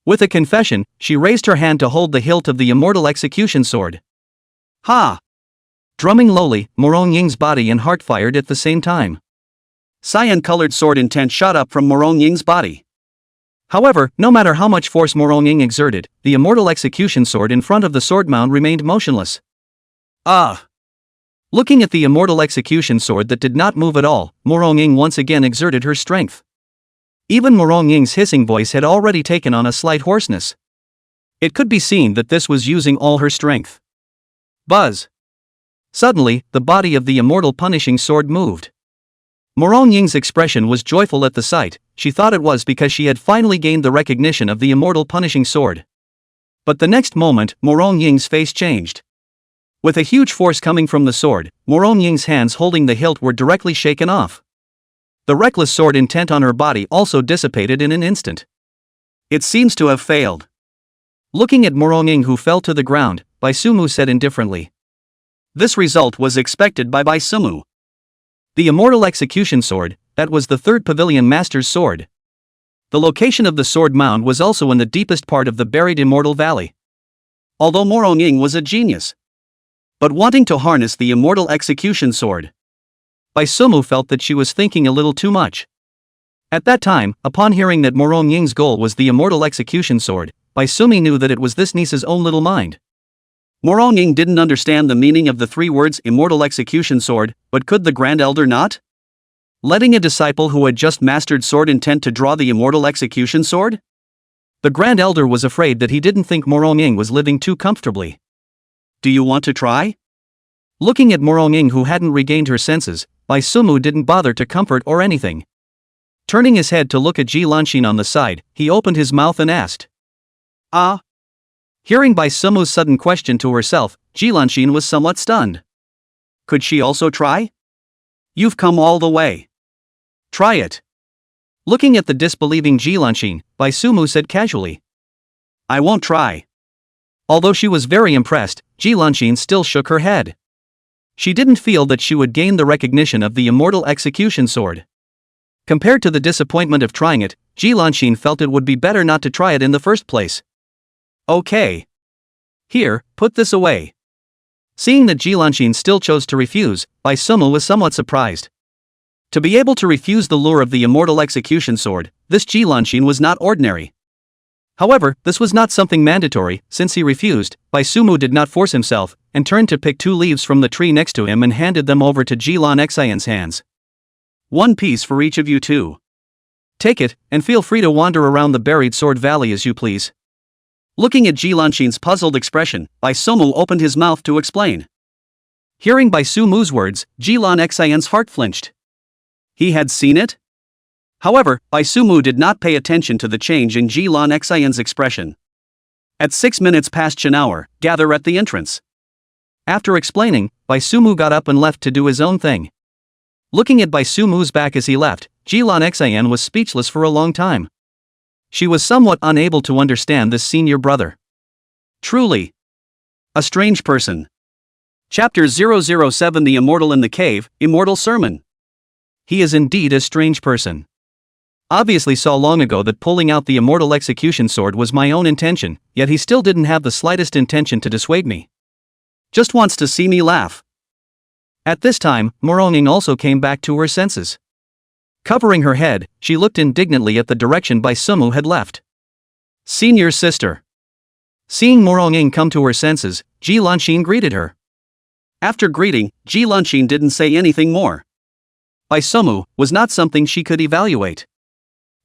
With a confession, she raised her hand to hold the hilt of the immortal execution sword. Ha! Drumming lowly, Morong-ing's body and heart fired at the same time. Cyan-colored sword intent shot up from Morong-ing's body. However, no matter how much force Morong-ing exerted, the immortal execution sword in front of the sword mound remained motionless. Ah! Looking at the immortal execution sword that did not move at all, Morong-ing once again exerted her strength. Even Morong-ing's hissing voice had already taken on a slight hoarseness. It could be seen that this was using all her strength. Buzz! Suddenly, the body of the immortal punishing sword moved. Morong-ing's expression was joyful at the sight. She thought it was because she had finally gained the recognition of the immortal punishing sword. But the next moment, Morong-ing's face changed. With a huge force coming from the sword, Morong-ing's hands holding the hilt were directly shaken off. The reckless sword intent on her body also dissipated in an instant. It seems to have failed. Looking at Moronging, who fell to the ground, Baisumu said indifferently. This result was expected by Baisumu. The Immortal Execution Sword, that was the third pavilion master's sword. The location of the sword mound was also in the deepest part of the buried Immortal Valley. Although Moronging was a genius, but wanting to harness the Immortal Execution Sword, Baisumu felt that she was thinking a little too much. At that time, upon hearing that Moronging's goal was the Immortal Execution Sword, Baisumu knew that it was this niece's own little mind. Moronging didn't understand the meaning of the three words Immortal Execution Sword, but could the Grand Elder not? Letting a disciple who had just mastered sword intent to draw the Immortal Execution Sword? The Grand Elder was afraid that he didn't think Moronging was living too comfortably. Do you want to try? Looking at Moronging, who hadn't regained her senses, Baisumu didn't bother to comfort or anything. Turning his head to look at Ji Lanshin on the side, he opened his mouth and asked. Ah? Hearing Baisumu's sudden question to herself, Ji Lanshin was somewhat stunned. Could she also try? You've come all the way. Try it. Looking at the disbelieving Ji Lanshin, Baisumu said casually. I won't try. Although she was very impressed, Ji Lanshin still shook her head. She didn't feel that she would gain the recognition of the Immortal Execution Sword. Compared to the disappointment of trying it, Ji Lanshin felt it would be better not to try it in the first place. Okay. Here, put this away. Seeing that Ji Lanshin still chose to refuse, Baisumu was somewhat surprised. To be able to refuse the lure of the Immortal Execution Sword, this Ji Lanshin was not ordinary. However, this was not something mandatory. Since he refused, Baisumu did not force himself, and turned to pick 2 leaves from the tree next to him and handed them over to Ji Lanxian's hands. 1 piece for each of you two. Take it, and feel free to wander around the buried sword valley as you please. Looking at Ji Lanshin's puzzled expression, Baisumu opened his mouth to explain. Hearing Baisumu's words, Ji Lanxian's heart flinched. He had seen it? However, Baisumu did not pay attention to the change in Ji Lanxian's expression. At 6 minutes past an hour, gather at the entrance. After explaining, Baisumu got up and left to do his own thing. Looking at Baisumu's back as he left, Ji Lanxian was speechless for a long time. She was somewhat unable to understand this senior brother. Truly a strange person. Chapter 007, The Immortal in the Cave, Immortal Sermon. He is indeed a strange person. Obviously saw long ago that pulling out the Immortal Execution Sword was my own intention, yet he still didn't have the slightest intention to dissuade me. Just wants to see me laugh. At this time, Moronging also came back to her senses. Covering her head, she looked indignantly at the direction Baisumu had left. Senior sister. Seeing Moronging come to her senses, Ji Lanshin greeted her. After greeting, Ji Lanshin didn't say anything more. Baisumu was not something she could evaluate.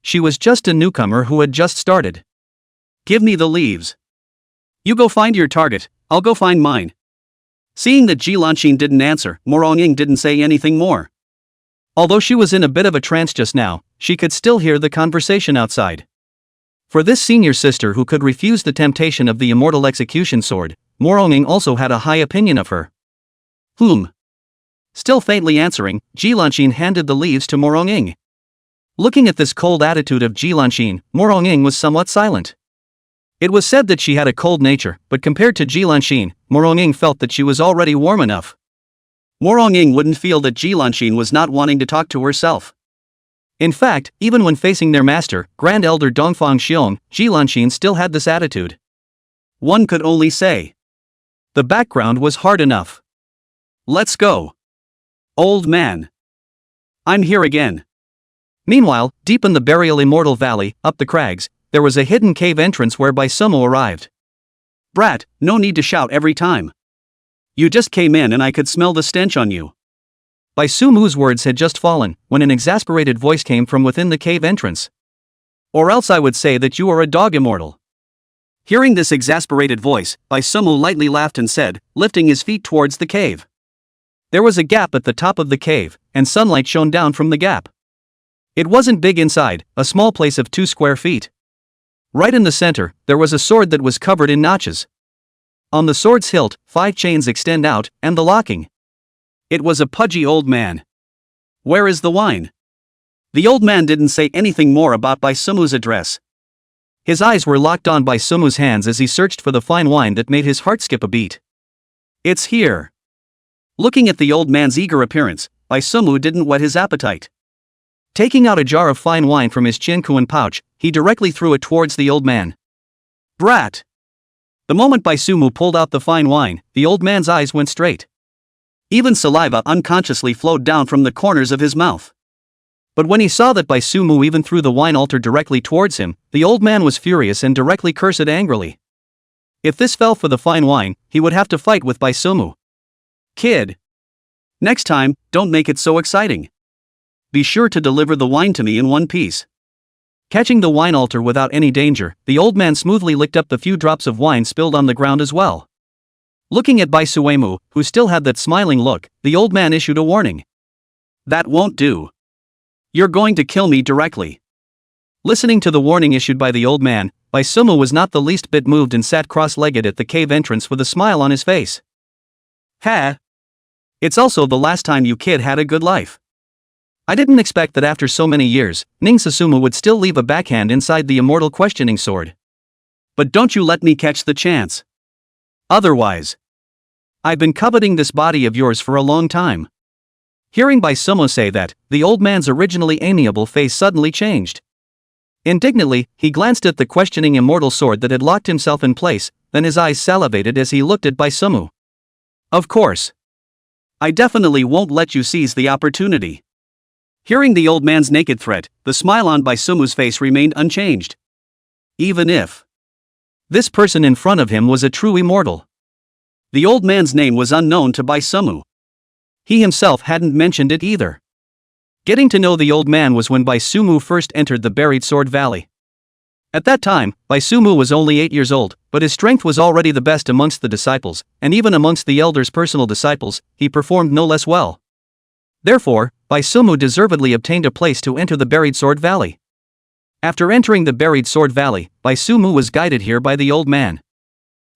She was just a newcomer who had just started. Give me the leaves. You go find your target, I'll go find mine. Seeing that Ji Lanshin didn't answer, Moronging didn't say anything more. Although she was in a bit of a trance just now, she could still hear the conversation outside. For this senior sister who could refuse the temptation of the Immortal Execution Sword, Moronging also had a high opinion of her. Still faintly answering, Ji Lanshin handed the leaves to Moronging. Looking at this cold attitude of Ji Lanshin, Moronging was somewhat silent. It was said that she had a cold nature, but compared to Ji Lanshin, Moronging felt that she was already warm enough. Moronging wouldn't feel that Ji Lanshin was not wanting to talk to herself. In fact, even when facing their master, Grand Elder Dongfang Xiong, Ji Lanshin still had this attitude. One could only say. The background was hard enough. Let's go. Old man. I'm here again. Meanwhile, deep in the burial Immortal Valley, up the crags, there was a hidden cave entrance where Baisumu arrived. Brat, no need to shout every time. You just came in and I could smell the stench on you. Baisumu's words had just fallen, when an exasperated voice came from within the cave entrance. Or else I would say that you are a dog immortal. Hearing this exasperated voice, Baisumu lightly laughed and said, lifting his feet towards the cave. There was a gap at the top of the cave, and sunlight shone down from the gap. It wasn't big inside, a small place of 2 square feet. Right in the center, there was a sword that was covered in notches. On the sword's hilt, 5 chains extend out, and the locking. It was a pudgy old man. Where is the wine? The old man didn't say anything more about Baisumu's address. His eyes were locked on by Sumu's hands as he searched for the fine wine that made his heart skip a beat. It's here. Looking at the old man's eager appearance, Sumu didn't whet his appetite. Taking out a jar of fine wine from his chinkuan pouch, he directly threw it towards the old man. Brat! The moment Sumu pulled out the fine wine, the old man's eyes went straight. Even saliva unconsciously flowed down from the corners of his mouth. But when he saw that Sumu even threw the wine altar directly towards him, the old man was furious and directly cursed angrily. If this fell for the fine wine, he would have to fight with Sumu. Kid! Next time, don't make it so exciting. Be sure to deliver the wine to me in one piece. Catching the wine altar without any danger, the old man smoothly licked up the few drops of wine spilled on the ground as well. Looking at Suemu, who still had that smiling look, the old man issued a warning. That won't do. You're going to kill me directly. Listening to the warning issued by the old man, Sumu was not the least bit moved and sat cross-legged at the cave entrance with a smile on his face. Ha! It's also the last time you kid had a good life. I didn't expect that after so many years, Ning Susumu would still leave a backhand inside the immortal questioning sword. But don't you let me catch the chance. Otherwise. I've been coveting this body of yours for a long time. Hearing Sumu say that, the old man's originally amiable face suddenly changed. Indignantly, he glanced at the questioning immortal sword that had locked himself in place, then his eyes salivated as he looked at Sumu. Of course. I definitely won't let you seize the opportunity. Hearing the old man's naked threat, the smile on Sumu's face remained unchanged. Even if this person in front of him was a true immortal. The old man's name was unknown to Sumu. He himself hadn't mentioned it either. Getting to know the old man was when Sumu first entered the buried sword valley. At that time, Sumu was only 8 years old, but his strength was already the best amongst the disciples, and even amongst the elder's personal disciples, he performed no less well. Therefore, Sumu deservedly obtained a place to enter the buried sword valley. After entering the buried sword valley, Sumu was guided here by the old man.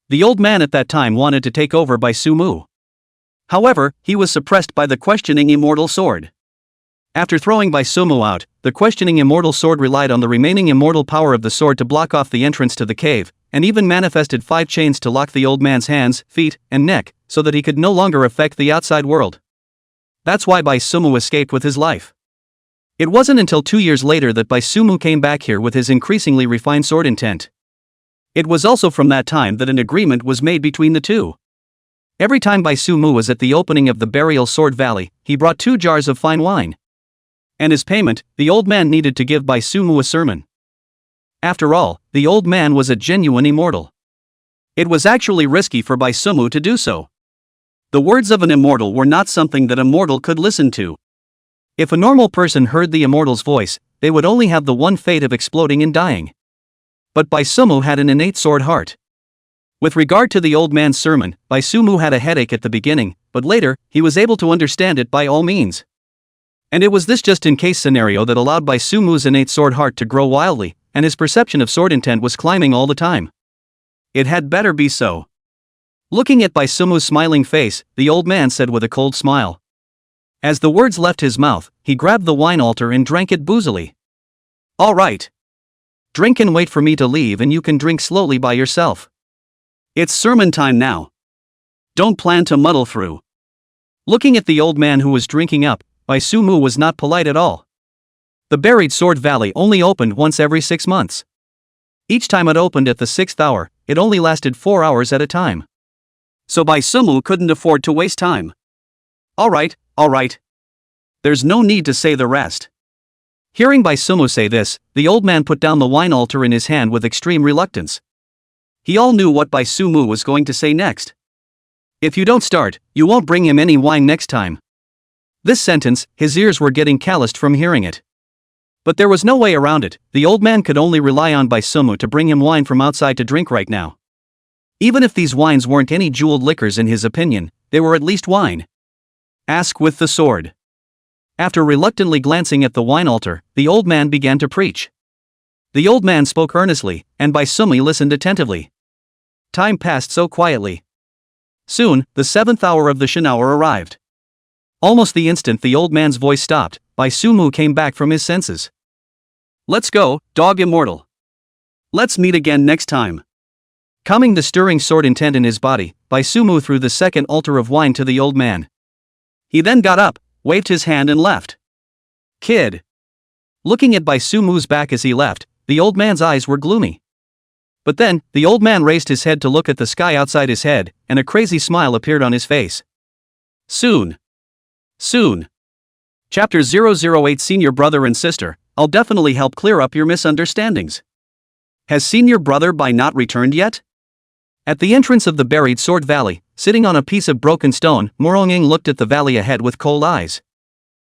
The old man at that time wanted to take over Sumu. However, he was suppressed by the questioning immortal sword. After throwing Sumu out, the questioning immortal sword relied on the remaining immortal power of the sword to block off the entrance to the cave, and even manifested 5 chains to lock the old man's hands, feet, and neck, so that he could no longer affect the outside world. That's why Sumu escaped with his life. It wasn't until 2 years later that Sumu came back here with his increasingly refined sword intent. It was also from that time that an agreement was made between the two. Every time Sumu was at the opening of the burial sword valley, he brought 2 jars of fine wine. And as payment, the old man needed to give Sumu a sermon. After all, the old man was a genuine immortal. It was actually risky for Sumu to do so. The words of an immortal were not something that a mortal could listen to. If a normal person heard the immortal's voice, they would only have the one fate of exploding and dying. But Sumu had an innate sword heart. With regard to the old man's sermon, Sumu had a headache at the beginning, but later, he was able to understand it by all means. And it was this just-in-case scenario that allowed Sumu's innate sword heart to grow wildly, and his perception of sword intent was climbing all the time. It had better be so. Looking at Sumu's smiling face, the old man said with a cold smile. As the words left his mouth, he grabbed the wine altar and drank it boozily. All right. Drink and wait for me to leave, and you can drink slowly by yourself. It's sermon time now. Don't plan to muddle through. Looking at the old man who was drinking up, Sumu was not polite at all. The buried sword valley only opened once every 6 months. Each time it opened at the 6th hour, it only lasted 4 hours at a time. So Sumu couldn't afford to waste time. All right. There's no need to say the rest. Hearing Sumu say this, the old man put down the wine altar in his hand with extreme reluctance. He all knew what Sumu was going to say next. If you don't start, you won't bring him any wine next time. This sentence, his ears were getting calloused from hearing it. But there was no way around it. The old man could only rely on Sumu to bring him wine from outside to drink right now. Even if these wines weren't any jeweled liquors in his opinion, they were at least wine. Ask with the sword. After reluctantly glancing at the wine altar, the old man began to preach. The old man spoke earnestly, and Sumu listened attentively. Time passed so quietly. Soon, the 7th hour of the Shin hour arrived. Almost the instant the old man's voice stopped, Sumu came back from his senses. Let's go, dog immortal. Let's meet again next time. Calming the stirring sword intent in his body, Bai Sumu threw the second altar of wine to the old man. He then got up, waved his hand and left. Kid. Looking at Bai Sumu's back as he left, the old man's eyes were gloomy. But then, the old man raised his head to look at the sky outside his head, and a crazy smile appeared on his face. Soon. Chapter 008 Senior Brother and Sister, I'll definitely help clear up your misunderstandings. Has Senior Brother Bai not returned yet? At the entrance of the buried sword valley, sitting on a piece of broken stone, Moronging looked at the valley ahead with cold eyes.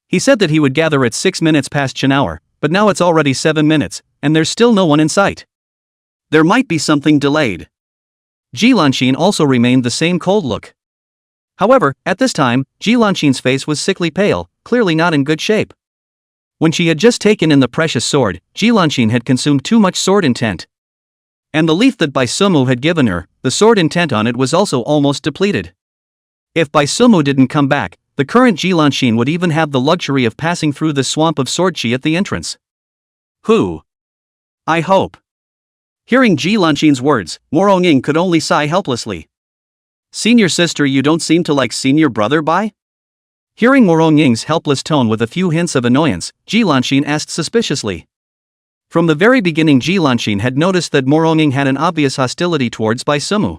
He said that he would gather at 6 minutes past an hour, but now it's already 7 minutes, and there's still no one in sight. There might be something delayed. Ji Lanxin also remained the same cold look. However, at this time, Ji Lanxin's face was sickly pale, clearly not in good shape. When she had just taken in the precious sword, Ji Lanxin had consumed too much sword intent. And the leaf that Bai Sumu had given her, the sword intent on it was also almost depleted. If Bai Sumu didn't come back, the current Ji Lanxin would even have the luxury of passing through the swamp of sword chi at the entrance. Who? I hope. Hearing Ji Lanxin's words, Moronging could only sigh helplessly. Senior sister, you don't seem to like Senior Brother Bai? Hearing Moronging's helpless tone with a few hints of annoyance, Ji Lanxin asked suspiciously. From the very beginning, Ji Lanxin had noticed that Moronging had an obvious hostility towards Bai Sumu.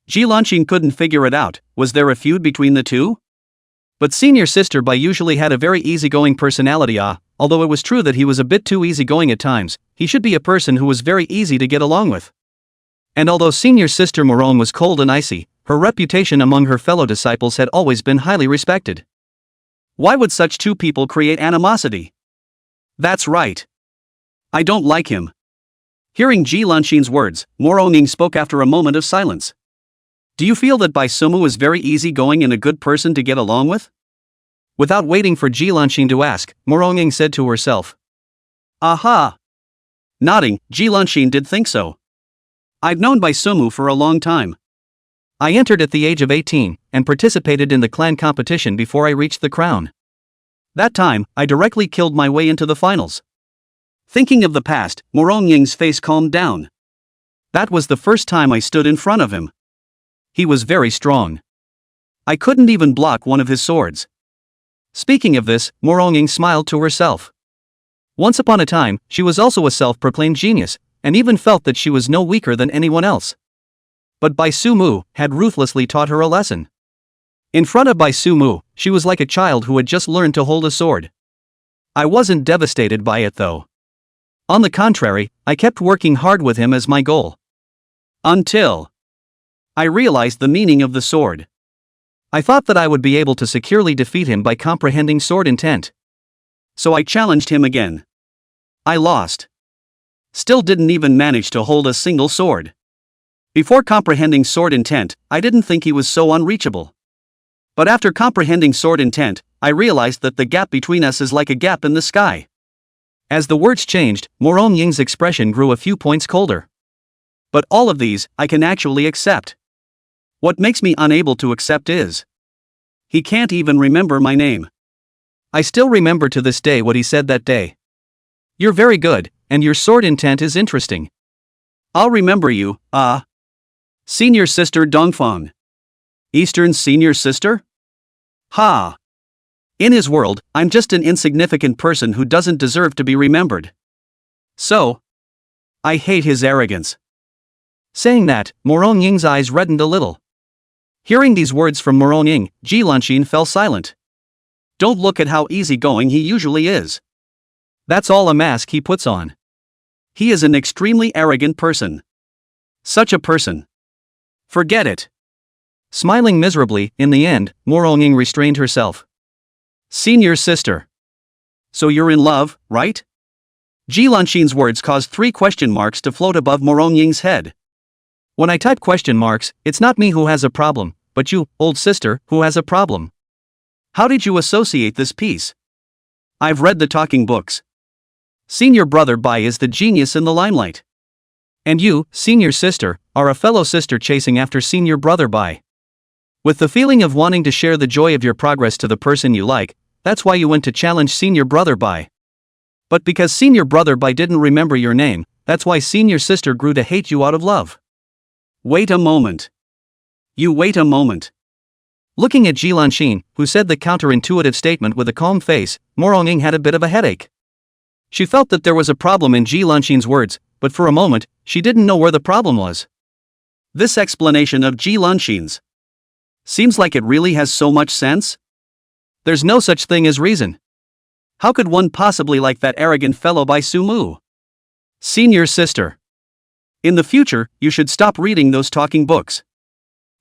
Ji Lanxin couldn't figure it out. Was there a feud between the two? But Senior Sister Bai usually had a very easygoing personality. Although it was true that he was a bit too easygoing at times, he should be a person who was very easy to get along with. And although Senior Sister Morong was cold and icy, her reputation among her fellow disciples had always been highly respected. Why would such two people create animosity? That's right. I don't like him. Hearing Ji Lanxin's words, Moronging spoke after a moment of silence. Do you feel that Bai Sumu is very easygoing and a good person to get along with? Without waiting for Ji Lanxin to ask, Moronging said to herself. Aha! Nodding, Ji Lanxin did think so. I've known Bai Sumu for a long time. I entered at the age of 18, and participated in the clan competition before I reached the crown. That time, I directly killed my way into the finals. Thinking of the past, Moronging's face calmed down. That was the first time I stood in front of him. He was very strong. I couldn't even block one of his swords. Speaking of this, Moronging smiled to herself. Once upon a time, she was also a self-proclaimed genius, and even felt that she was no weaker than anyone else. But Bai Sumu had ruthlessly taught her a lesson. In front of Bai Sumu, she was like a child who had just learned to hold a sword. I wasn't devastated by it though. On the contrary, I kept working hard with him as my goal. Until I realized the meaning of the sword. I thought that I would be able to securely defeat him by comprehending sword intent. So I challenged him again. I lost. Still didn't even manage to hold a single sword. Before comprehending sword intent, I didn't think he was so unreachable. But after comprehending sword intent, I realized that the gap between us is like a gap in the sky. As the words changed, Moronging's expression grew a few points colder. But all of these, I can actually accept. What makes me unable to accept is he can't even remember my name. I still remember to this day what he said that day. You're very good, and your sword intent is interesting. I'll remember you, Senior Sister Dongfang. Eastern's senior sister? Ha! In his world, I'm just an insignificant person who doesn't deserve to be remembered. So, I hate his arrogance. Saying that, Moronging's eyes reddened a little. Hearing these words from Moronging, Ji Lanxin fell silent. Don't look at how easygoing he usually is. That's all a mask he puts on. He is an extremely arrogant person. Such a person. Forget it. Smiling miserably, in the end, Moronging restrained herself. Senior sister. So you're in love, right? Ji Lanxin's words caused 3 question marks to float above Moronging's head. When I type question marks, it's not me who has a problem, but you, old sister, who has a problem. How did you associate this piece? I've read the talking books. Senior Brother Bai is the genius in the limelight. And you, Senior Sister, are a fellow sister chasing after Senior Brother Bai. With the feeling of wanting to share the joy of your progress to the person you like, that's why you went to challenge Senior Brother Bai. But because Senior Brother Bai didn't remember your name, that's why senior sister grew to hate you out of love. Wait a moment. You wait a moment. Looking at Ji Lanxin, who said the counterintuitive statement with a calm face, Moronging had a bit of a headache. She felt that there was a problem in Ji Lanxin's words, but for a moment, she didn't know where the problem was. This explanation of Ji Lanxin's seems like it really has so much sense. There's no such thing as reason. How could one possibly like that arrogant fellow by Sumu? Senior sister. In the future, you should stop reading those talking books.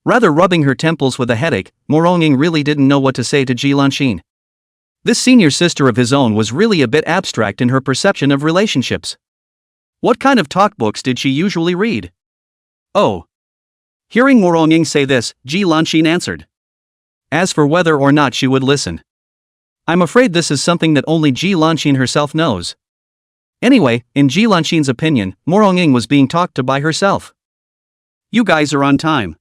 Rather rubbing her temples with a headache, Moronging really didn't know what to say to Ji Lanxin. This senior sister of his own was really a bit abstract in her perception of relationships. What kind of talk books did she usually read? Oh. Hearing Moronging say this, Ji Lanxin answered. As for whether or not she would listen, I'm afraid this is something that only Ji Lanxin herself knows. Anyway, in Ji Lanxin's opinion, Moronging was being talked to by herself. You guys are on time.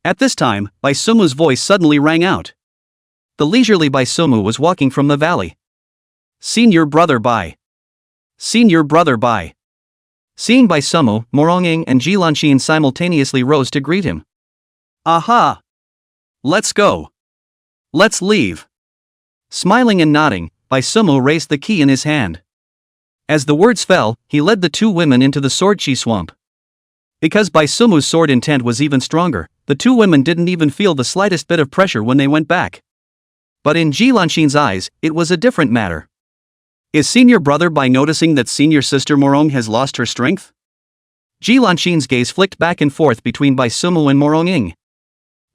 At this time, Bai Sumu's voice suddenly rang out. The leisurely Bai Sumu was walking from the valley. Senior brother Bai. Senior brother Bai. Seeing Bai Sumu, Moronging and Ji Lanxin simultaneously rose to greet him. Aha! Let's go. Let's leave. Smiling and nodding, Bai Sumu raised the key in his hand. As the words fell, he led the two women into the sword chi swamp. Because Bai Sumu's sword intent was even stronger, the two women didn't even feel the slightest bit of pressure when they went back. But in Ji Lanxin's eyes, it was a different matter. Is senior brother Bai noticing that senior sister Morong has lost her strength? Ji Lanxin's gaze flicked back and forth between Bai Sumu and Moronging.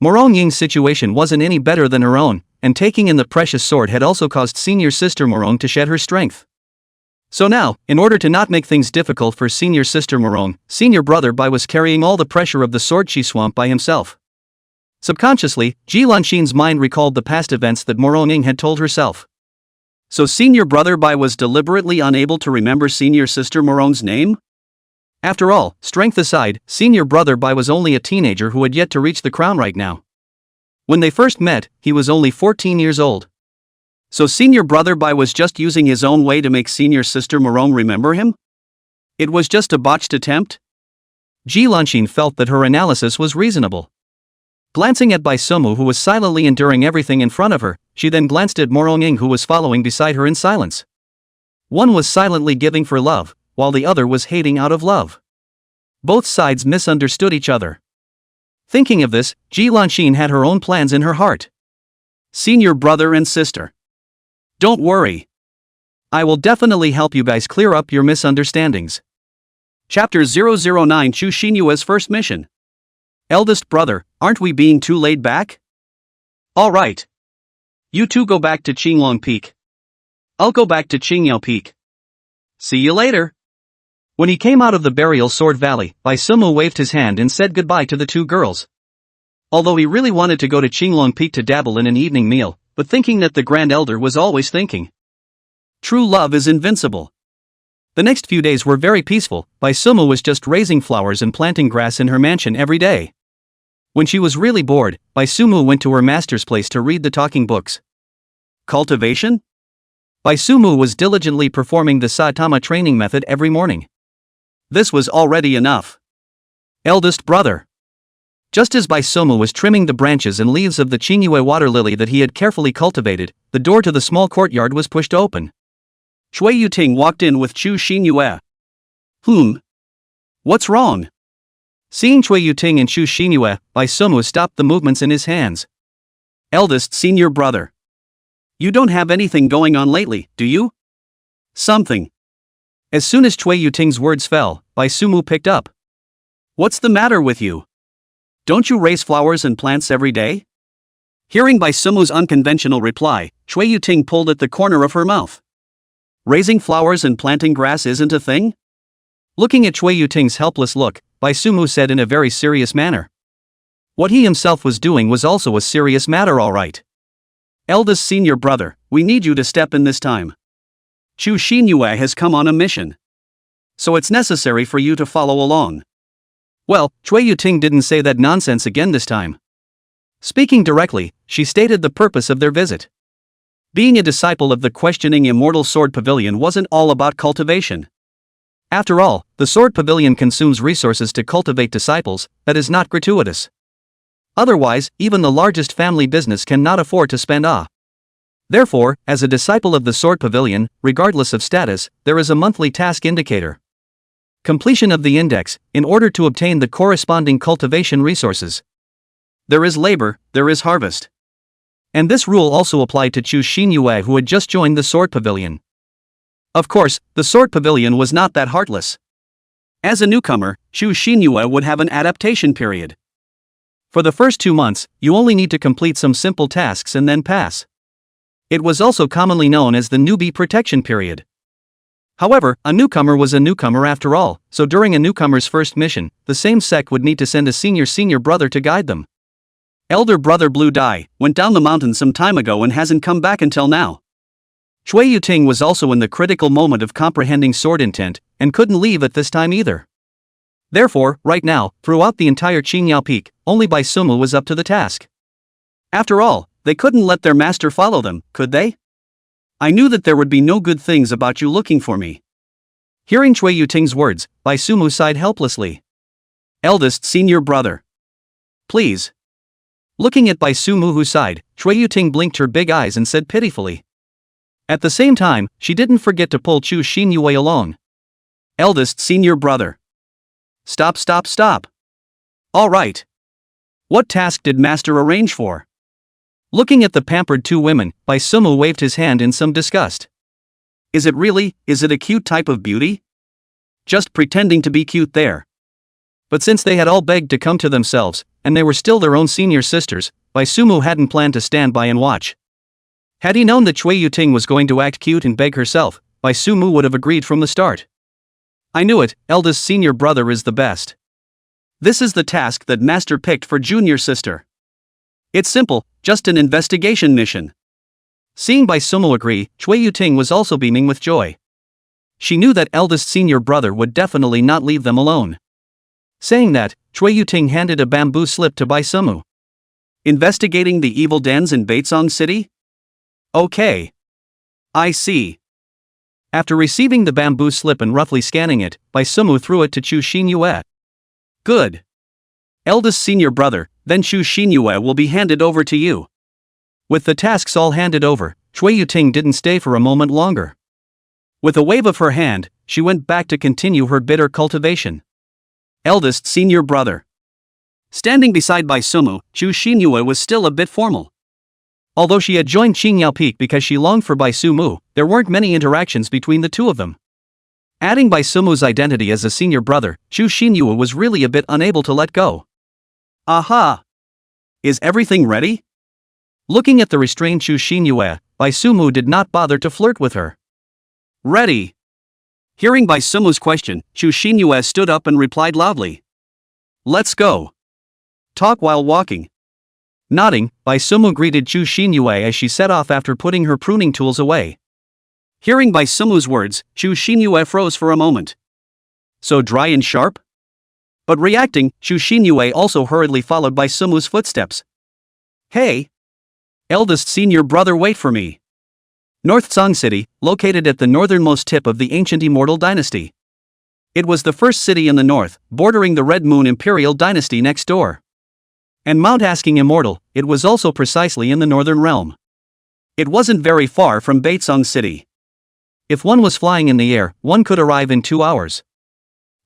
Moronging's situation wasn't any better than her own, and taking in the precious sword had also caused senior sister Morong to shed her strength. So now, in order to not make things difficult for senior sister Morong, senior brother Bai was carrying all the pressure of the sword chi swamp by himself. Subconsciously, Ji Lanxin's mind recalled the past events that Moronging had told herself. So senior brother Bai was deliberately unable to remember senior sister Morong's name? After all, strength aside, senior brother Bai was only a teenager who had yet to reach the crown right now. When they first met, he was only 14 years old. So senior brother Bai was just using his own way to make senior sister Morong remember him? It was just a botched attempt? Ji Lanxin felt that her analysis was reasonable. Glancing at Bai Sumu, who was silently enduring everything in front of her, she then glanced at Moronging, who was following beside her in silence. One was silently giving for love, while the other was hating out of love. Both sides misunderstood each other. Thinking of this, Ji Lanxin had her own plans in her heart. Senior brother and sister. Don't worry. I will definitely help you guys clear up your misunderstandings. Chapter 009, Chu Xinyue's first mission. Eldest brother, aren't we being too laid back? Alright. You two go back to Qinglong Peak. I'll go back to Qingyao Peak. See you later. When he came out of the burial sword valley, Bai Sumu waved his hand and said goodbye to the two girls. Although he really wanted to go to Qinglong Peak to dabble in an evening meal, but thinking that the Grand Elder was always thinking. True love is invincible. The next few days were very peaceful. Bai Sumu was just raising flowers and planting grass in her mansion every day. When she was really bored, Bai Sumu went to her master's place to read the talking books. Cultivation? Bai Sumu was diligently performing the Saitama training method every morning. This was already enough. Eldest brother. Just as Bai Sumu was trimming the branches and leaves of the Qingyue water lily that he had carefully cultivated, the door to the small courtyard was pushed open. Chui Yuting walked in with Chu Xinyue. What's wrong? Seeing Chui Yuting and Chu Xinyue, Bai Sumu stopped the movements in his hands. Eldest senior brother. You don't have anything going on lately, do you? Something. As soon as Chui Yuting's words fell, Bai Sumu picked up. What's the matter with you? Don't you raise flowers and plants every day? Hearing Bai Sumu's unconventional reply, Chui Yuting pulled at the corner of her mouth. Raising flowers and planting grass isn't a thing? Looking at Chui Yuting's helpless look, Bai Sumu said in a very serious manner. What he himself was doing was also a serious matter, all right. Eldest senior brother, we need you to step in this time. Chu Xinyue has come on a mission. So it's necessary for you to follow along. Well, Chui Yuting didn't say that nonsense again this time. Speaking directly, she stated the purpose of their visit. Being a disciple of the questioning Immortal Sword Pavilion wasn't all about cultivation. After all, the Sword Pavilion consumes resources to cultivate disciples, that is not gratuitous. Otherwise, even the largest family business cannot afford to spend Therefore, as a disciple of the Sword Pavilion, regardless of status, there is a monthly task indicator. Completion of the index, in order to obtain the corresponding cultivation resources. There is labor, there is harvest. And this rule also applied to Chu Xinyue, who had just joined the Sword Pavilion. Of course, the Sword Pavilion was not that heartless. As a newcomer, Chu Xinyue would have an adaptation period. For the first 2 months, you only need to complete some simple tasks and then pass. It was also commonly known as the newbie protection period. However, a newcomer was a newcomer after all, so during a newcomer's first mission, the same sect would need to send a senior brother to guide them. Elder brother Blue Dai went down the mountain some time ago and hasn't come back until now. Chui Yuting was also in the critical moment of comprehending sword intent, and couldn't leave at this time either. Therefore, right now, throughout the entire Qingyao Peak, only Bai Sumu was up to the task. After all, they couldn't let their master follow them, could they? I knew that there would be no good things about you looking for me. Hearing Chui Yuting's words, Bai Sumu sighed helplessly. Eldest senior brother. Please. Looking at Bai Sumu, who sighed, Chui Yuting blinked her big eyes and said pitifully. At the same time, she didn't forget to pull Chu Xinyue along. Eldest senior brother. Stop. All right. What task did master arrange for? Looking at the pampered two women, Bai Sumu waved his hand in some disgust. Is it a cute type of beauty? Just pretending to be cute there. But since they had all begged to come to themselves, and they were still their own senior sisters, Bai Sumu hadn't planned to stand by and watch. Had he known that Chui Yuting was going to act cute and beg herself, Bai Sumu would have agreed from the start. I knew it, eldest senior brother is the best. This is the task that master picked for junior sister. It's simple, just an investigation mission. Seeing Bai Sumu agree, Chui Yuting was also beaming with joy. She knew that eldest senior brother would definitely not leave them alone. Saying that, Chui Yuting handed a bamboo slip to Bai Sumu. Investigating the evil dens in Baitsong City? Okay. I see. After receiving the bamboo slip and roughly scanning it, Bai Sumu threw it to Chu Xinyue. Good. Eldest senior brother, then Chu Xinyue will be handed over to you. With the tasks all handed over, Chui Yuting didn't stay for a moment longer. With a wave of her hand, she went back to continue her bitter cultivation. Eldest senior brother. Standing beside Bai Sumu, Chu Xinyue was still a bit formal. Although she had joined Qingyao Peak because she longed for Bai Sumu, there weren't many interactions between the two of them. Adding Bai Sumu's identity as a senior brother, Chu Xinyue was really a bit unable to let go. Aha! Is everything ready? Looking at the restrained Chu Xinyue, Bai Sumu did not bother to flirt with her. Ready. Hearing Bai Sumu's question, Chu Xinyue stood up and replied loudly. Let's go. Talk while walking. Nodding, Bai Sumu greeted Chu Xinyue as she set off after putting her pruning tools away. Hearing Bai Sumu's words, Chu Xinyue froze for a moment. So dry and sharp? But reacting, Chu Xinyue also hurriedly followed Bai Sumu's footsteps. Hey! Eldest senior brother, wait for me. North Song City, located at the northernmost tip of the ancient Immortal dynasty. It was the first city in the north, bordering the Red Moon Imperial dynasty next door. And Mount Asking Immortal, it was also precisely in the northern realm. It wasn't very far from Baitsong City. If one was flying in the air, one could arrive in 2 hours.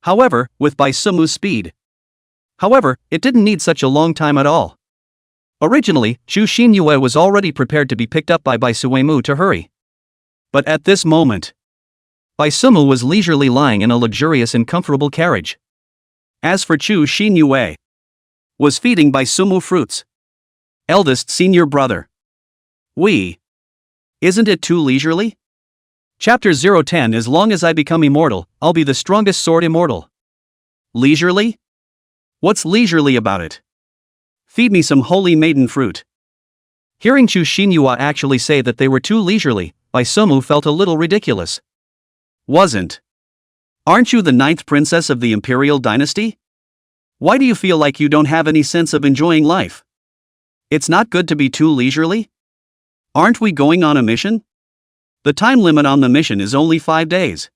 However, with Bai Sumu's speed. However, it didn't need such a long time at all. Originally, Chu Xinyue was already prepared to be picked up by Bai Suemu to hurry. But at this moment, Bai Sumu was leisurely lying in a luxurious and comfortable carriage. As for Chu Xinyue, was feeding Bai Sumu fruits. Eldest senior brother. Isn't it too leisurely? Chapter 010. As long as I become immortal, I'll be the strongest sword immortal. Leisurely? What's leisurely about it? Feed me some holy maiden fruit. Hearing Chu Xinyue actually say that they were too leisurely, Bai Sumu felt a little ridiculous. Aren't you the 9th princess of the Imperial dynasty? Why do you feel like you don't have any sense of enjoying life? It's not good to be too leisurely? Aren't we going on a mission? The time limit on the mission is only 5 days.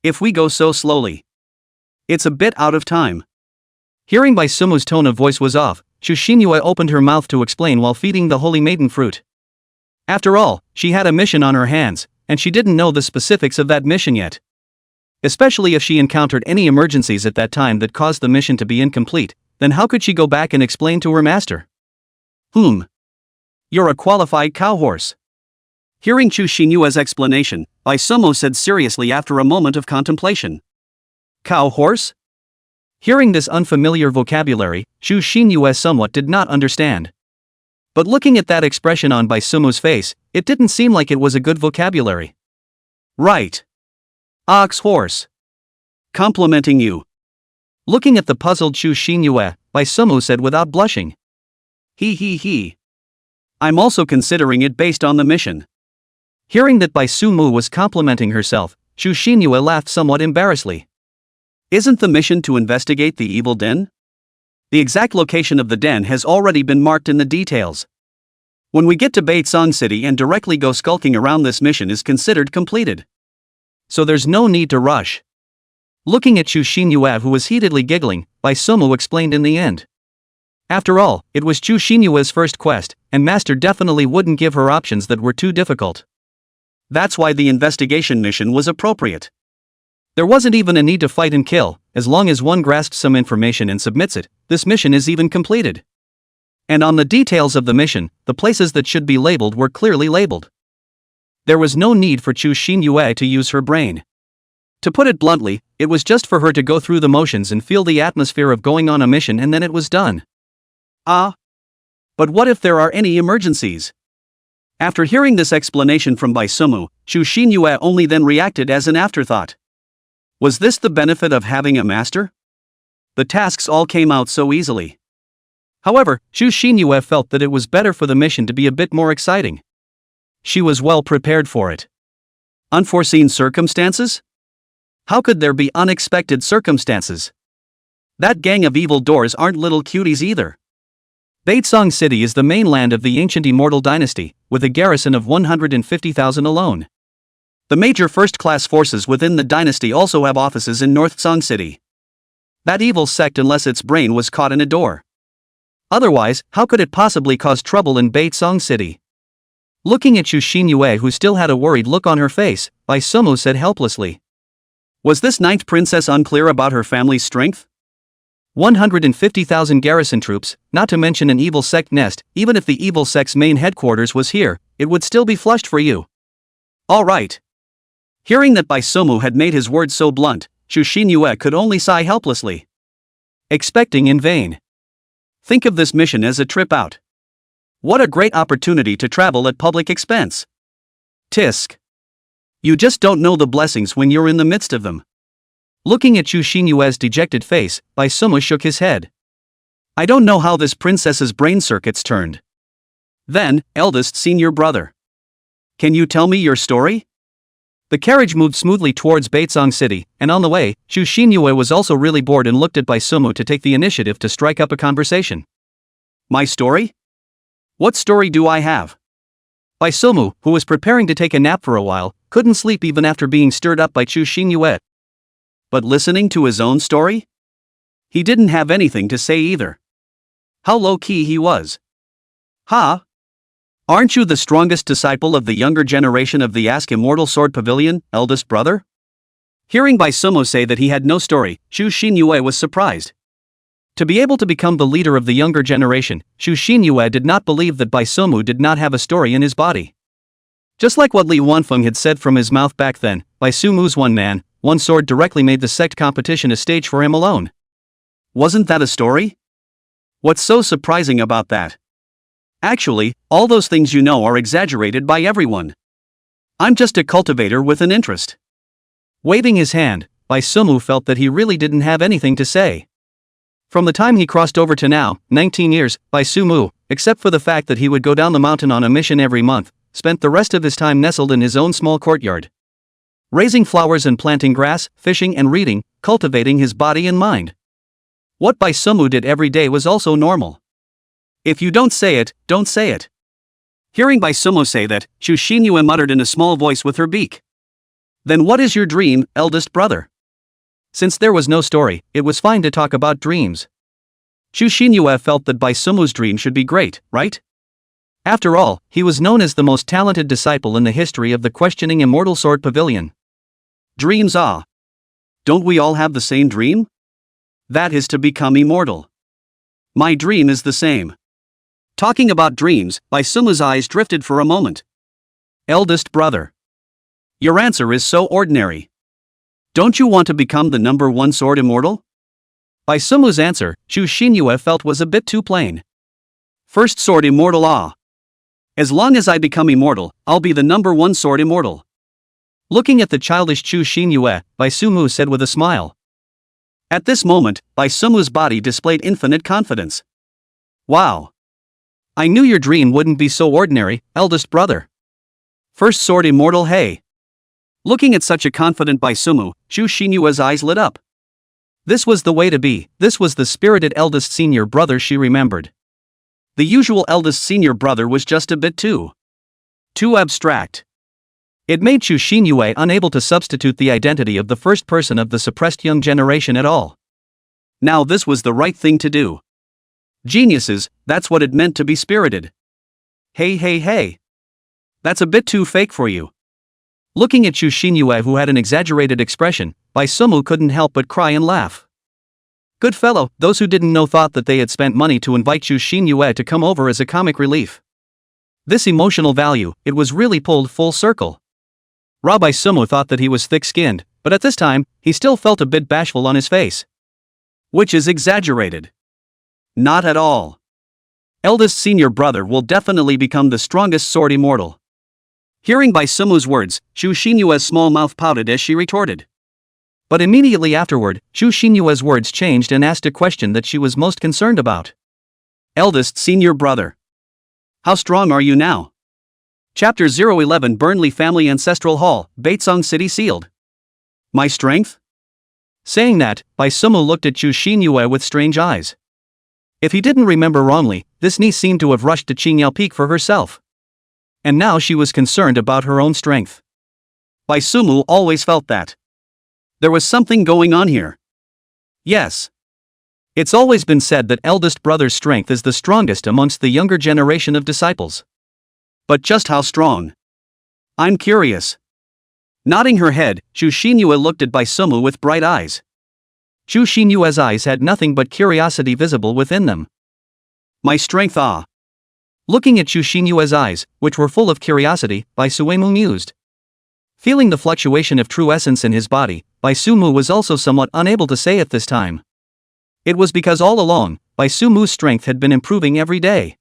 if we go so slowly. It's a bit out of time. Hearing Bai Sumu's tone of voice was off, Chu Xinyue opened her mouth to explain while feeding the holy maiden fruit. After all, she had a mission on her hands, and she didn't know the specifics of that mission yet. Especially if she encountered any emergencies at that time that caused the mission to be incomplete, then how could she go back and explain to her master? You're a qualified cowhorse. Hearing Chu Xinyue's explanation, Bai Sumu said seriously after a moment of contemplation. Cowhorse? Hearing this unfamiliar vocabulary, Chu Xinyue somewhat did not understand. But looking at that expression on Bai Sumu's face, it didn't seem like it was a good vocabulary. Right. Ox horse. Complimenting you. Looking at the puzzled Chu Xinyue, Bai Sumu said without blushing. He. I'm also considering it based on the mission. Hearing that Bai Sumu was complimenting herself, Chu Xinyue laughed somewhat embarrassedly. Isn't the mission to investigate the evil den? The exact location of the den has already been marked in the details. When we get to Baitsong City and directly go skulking around, this mission is considered completed. So there's no need to rush. Looking at Chu Xinyue, who was heatedly giggling, Bai Sumu explained in the end. After all, it was Chu Xinyue's first quest, and Master definitely wouldn't give her options that were too difficult. That's why the investigation mission was appropriate. There wasn't even a need to fight and kill. As long as one grasps some information and submits it, this mission is even completed. And on the details of the mission, the places that should be labeled were clearly labeled. There was no need for Chu Xinyue to use her brain. To put it bluntly, it was just for her to go through the motions and feel the atmosphere of going on a mission, and then it was done. But what if there are any emergencies? After hearing this explanation from Bai Sumu, Chu Xinyue only then reacted as an afterthought. Was this the benefit of having a master? The tasks all came out so easily. However, Chu Xinyue felt that it was better for the mission to be a bit more exciting. She was well prepared for it. Unforeseen circumstances? How could there be unexpected circumstances? That gang of evil doors aren't little cuties either. Baitsong City is the mainland of the ancient Immortal dynasty, with a garrison of 150,000 alone. The major first-class forces within the dynasty also have offices in North Song City. That evil sect, unless its brain was caught in a door. Otherwise, how could it possibly cause trouble in Baitsong City? Looking at Chu Xinyue, who still had a worried look on her face, Bai Sumu said helplessly. Was this ninth princess unclear about her family's strength? 150,000 garrison troops, not to mention an evil sect nest. Even if the evil sect's main headquarters was here, it would still be flushed for you. All right. Hearing that Bai Sumu had made his words so blunt, Chu Xinyue could only sigh helplessly. Expecting in vain. Think of this mission as a trip out. What a great opportunity to travel at public expense. Tisk. You just don't know the blessings when you're in the midst of them. Looking at Chu Xinyue's dejected face, Bai Sumu shook his head. I don't know how this princess's brain circuits turned. Then, eldest senior brother. Can you tell me your story? The carriage moved smoothly towards Baitsong City, and on the way, Chu Xinyue was also really bored and looked at Bai Sumu to take the initiative to strike up a conversation. My story? What story do I have? Bai Sumu, who was preparing to take a nap for a while, couldn't sleep even after being stirred up by Chu Xinyue. But listening to his own story? He didn't have anything to say either. How low-key he was. Aren't you the strongest disciple of the younger generation of the Ask Immortal Sword Pavilion, eldest brother? Hearing Bai Sumu say that he had no story, Chu Xinyue was surprised. To be able to become the leader of the younger generation, Chu Xinyue did not believe that Bai Sumu did not have a story in his body. Just like what Li Wanfeng had said from his mouth back then, Bai Sumu's one man, one sword directly made the sect competition a stage for him alone. Wasn't that a story? What's so surprising about that? Actually, all those things you know are exaggerated by everyone. I'm just a cultivator with an interest. Waving his hand, Bai Sumu felt that he really didn't have anything to say. From the time he crossed over to now, 19 years, Bai Sumu, except for the fact that he would go down the mountain on a mission every month, spent the rest of his time nestled in his own small courtyard. Raising flowers and planting grass, fishing and reading, cultivating his body and mind. What Bai Sumu did every day was also normal. If you don't say it, don't say it. Hearing Bai Sumu say that, Chu Xinyue muttered in a small voice with her beak. Then what is your dream, eldest brother? Since there was no story, it was fine to talk about dreams. Chu Xinyue felt that Bai Sumu's dream should be great, right? After all, he was known as the most talented disciple in the history of the questioning Immortal Sword Pavilion. Dreams ah. Don't we all have the same dream? That is to become immortal. My dream is the same. Talking about dreams, Bai Sumu's eyes drifted for a moment. Eldest brother. Your answer is so ordinary. Don't you want to become the number one sword immortal? Bai Sumu's answer, Chu Xinyue felt was a bit too plain. First sword immortal ah. As long as I become immortal, I'll be the number one sword immortal. Looking at the childish Chu Xinyue, Bai Sumu said with a smile. At this moment, Bai Sumu's body displayed infinite confidence. Wow. I knew your dream wouldn't be so ordinary, eldest brother. First sword immortal hey. Looking at such a confident Bai Sumu, Chu Xinyue's eyes lit up. This was the way to be, this was the spirited eldest senior brother she remembered. The usual eldest senior brother was just a bit too abstract. It made Chu Xinyue unable to substitute the identity of the first person of the suppressed young generation at all. Now this was the right thing to do. Geniuses, that's what it meant to be spirited. Hey. That's a bit too fake for you. Looking at Chu Xinyue, who had an exaggerated expression, Bai Sumu couldn't help but cry and laugh. Good fellow, those who didn't know thought that they had spent money to invite Chu Xinyue to come over as a comic relief. This emotional value, it was really pulled full circle. Bai Sumu thought that he was thick-skinned, but at this time, he still felt a bit bashful on his face. Which is exaggerated. Not at all. Eldest senior brother will definitely become the strongest sword immortal. Hearing Bai Sumu's words, Chu Xinyue's small mouth pouted as she retorted. But immediately afterward, Chu Xinyue's words changed and asked a question that she was most concerned about. Eldest senior brother. How strong are you now? Chapter 011 Burnley Family Ancestral Hall, Baitsong City sealed. My strength? Saying that, Bai Sumu looked at Chu Xinyue with strange eyes. If he didn't remember wrongly, this niece seemed to have rushed to Qingyao Peak for herself. And now she was concerned about her own strength. Bai Sumu always felt that there was something going on here. Yes. It's always been said that eldest brother's strength is the strongest amongst the younger generation of disciples. But just how strong? I'm curious. Nodding her head, Chu Xinyue looked at Bai Sumu with bright eyes. Chu Xinyue's eyes had nothing but curiosity visible within them. My strength ah. Looking at Chu Xinyue's eyes, which were full of curiosity, Bai Suemu mused. Feeling the fluctuation of true essence in his body, Bai Sumu was also somewhat unable to say at this time. It was because all along, Bai Sumu's strength had been improving every day.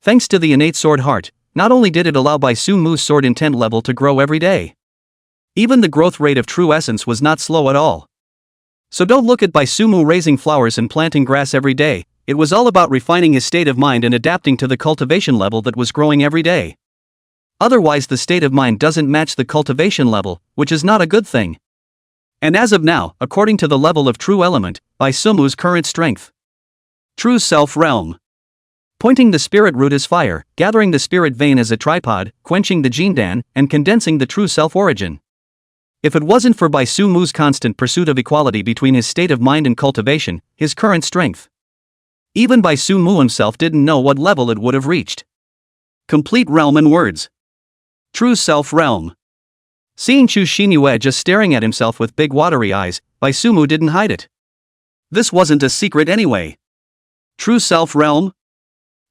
Thanks to the innate sword heart, not only did it allow Bai Sumu's sword intent level to grow every day. Even the growth rate of true essence was not slow at all. So don't look at Bai Sumu raising flowers and planting grass every day, it was all about refining his state of mind and adapting to the cultivation level that was growing every day. Otherwise the state of mind doesn't match the cultivation level, which is not a good thing. And as of now, according to the level of true element, Bai Sumu's current strength. True self realm. Pointing the spirit root as fire, gathering the spirit vein as a tripod, quenching the jindan, and condensing the true self origin. If it wasn't for Bai Sumu's constant pursuit of equality between his state of mind and cultivation, his current strength. Even Bai Sumu himself didn't know what level it would have reached. Complete realm in words. True self realm. Seeing Chu Xinyue just staring at himself with big watery eyes, Bai Sumu didn't hide it. This wasn't a secret anyway. True self realm?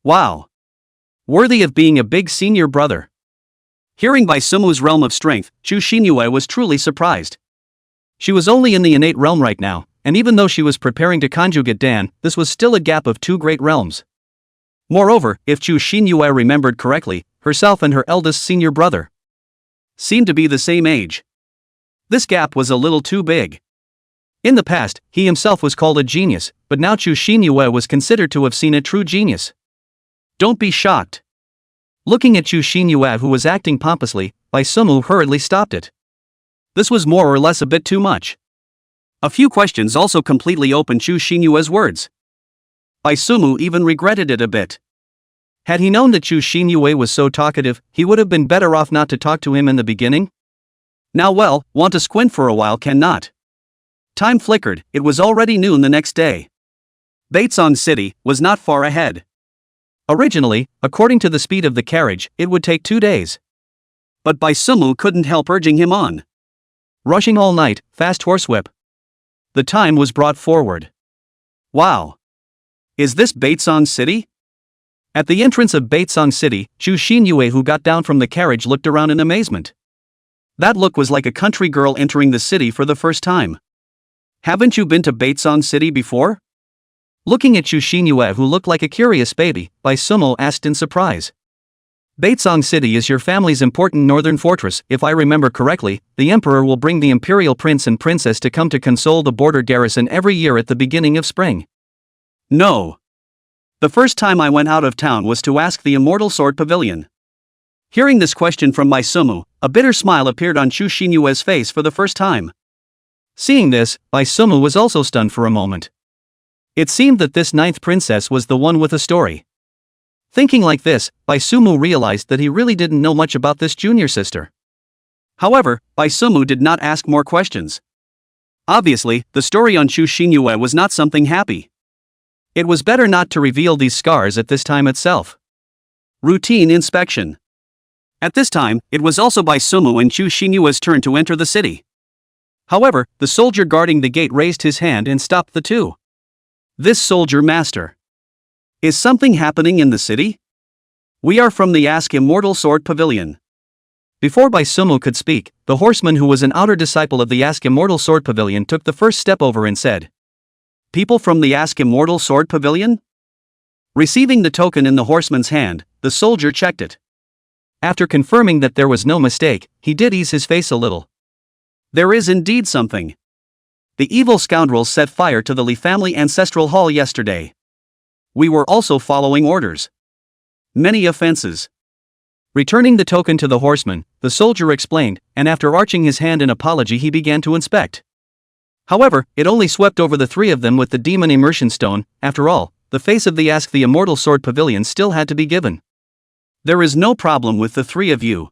Wow. Worthy of being a big senior brother. Hearing Bai Sumu's realm of strength, Chu Xinyue was truly surprised. She was only in the innate realm right now, and even though she was preparing to conjugate Dan, this was still a gap of two great realms. Moreover, if Chu Xinyue remembered correctly, herself and her eldest senior brother seemed to be the same age. This gap was a little too big. In the past, he himself was called a genius, but now Chu Xinyue was considered to have seen a true genius. Don't be shocked. Looking at Chu Xinyue, who was acting pompously, Bai Sumu hurriedly stopped it. This was more or less a bit too much. A few questions also completely opened Chu Xinyue's words. Bai Sumu even regretted it a bit. Had he known that Chu Xinyue was so talkative, he would have been better off not to talk to him in the beginning. Now well, want to squint for a while cannot. Time flickered, it was already noon the next day. Baitsong City was not far ahead. Originally, according to the speed of the carriage, it would take 2 days. But Baisumu couldn't help urging him on. Rushing all night, fast horsewhip. The time was brought forward. Wow! Is this Baitsong City? At the entrance of Baitsong City, Chu Xinyue, who got down from the carriage, looked around in amazement. That look was like a country girl entering the city for the first time. Haven't you been to Baitsong City before? Looking at Chu Xinyue, who looked like a curious baby, Baisumu asked in surprise. Baitsong City is your family's important northern fortress. If I remember correctly, the emperor will bring the imperial prince and princess to come to console the border garrison every year at the beginning of spring. No. The first time I went out of town was to ask the Immortal Sword Pavilion. Hearing this question from Baisumu, a bitter smile appeared on Chu Xinyue's face for the first time. Seeing this, Baisumu was also stunned for a moment. It seemed that this ninth princess was the one with a story. Thinking like this, Baisumu realized that he really didn't know much about this junior sister. However, Baisumu did not ask more questions. Obviously, the story on Chu Xinyue was not something happy. It was better not to reveal these scars at this time itself. Routine inspection. At this time, it was also Baisumu and Chu Xinyue's turn to enter the city. However, the soldier guarding the gate raised his hand and stopped the two. This soldier master. Is something happening in the city? We are from the Immortal Sword Pavilion. Before Baisumu could speak, the horseman, who was an outer disciple of the Immortal Sword Pavilion, took the first step over and said, "People from the Immortal Sword Pavilion?" Receiving the token in the horseman's hand, the soldier checked it. After confirming that there was no mistake, he did ease his face a little. There is indeed something. The evil scoundrels set fire to the Li family ancestral hall yesterday. We were also following orders. Many offenses. Returning the token to the horseman, the soldier explained, and after arching his hand in apology, he began to inspect. However, it only swept over the three of them with the demon immersion stone. After all, the face of the Immortal Sword Pavilion still had to be given. There is no problem with the three of you.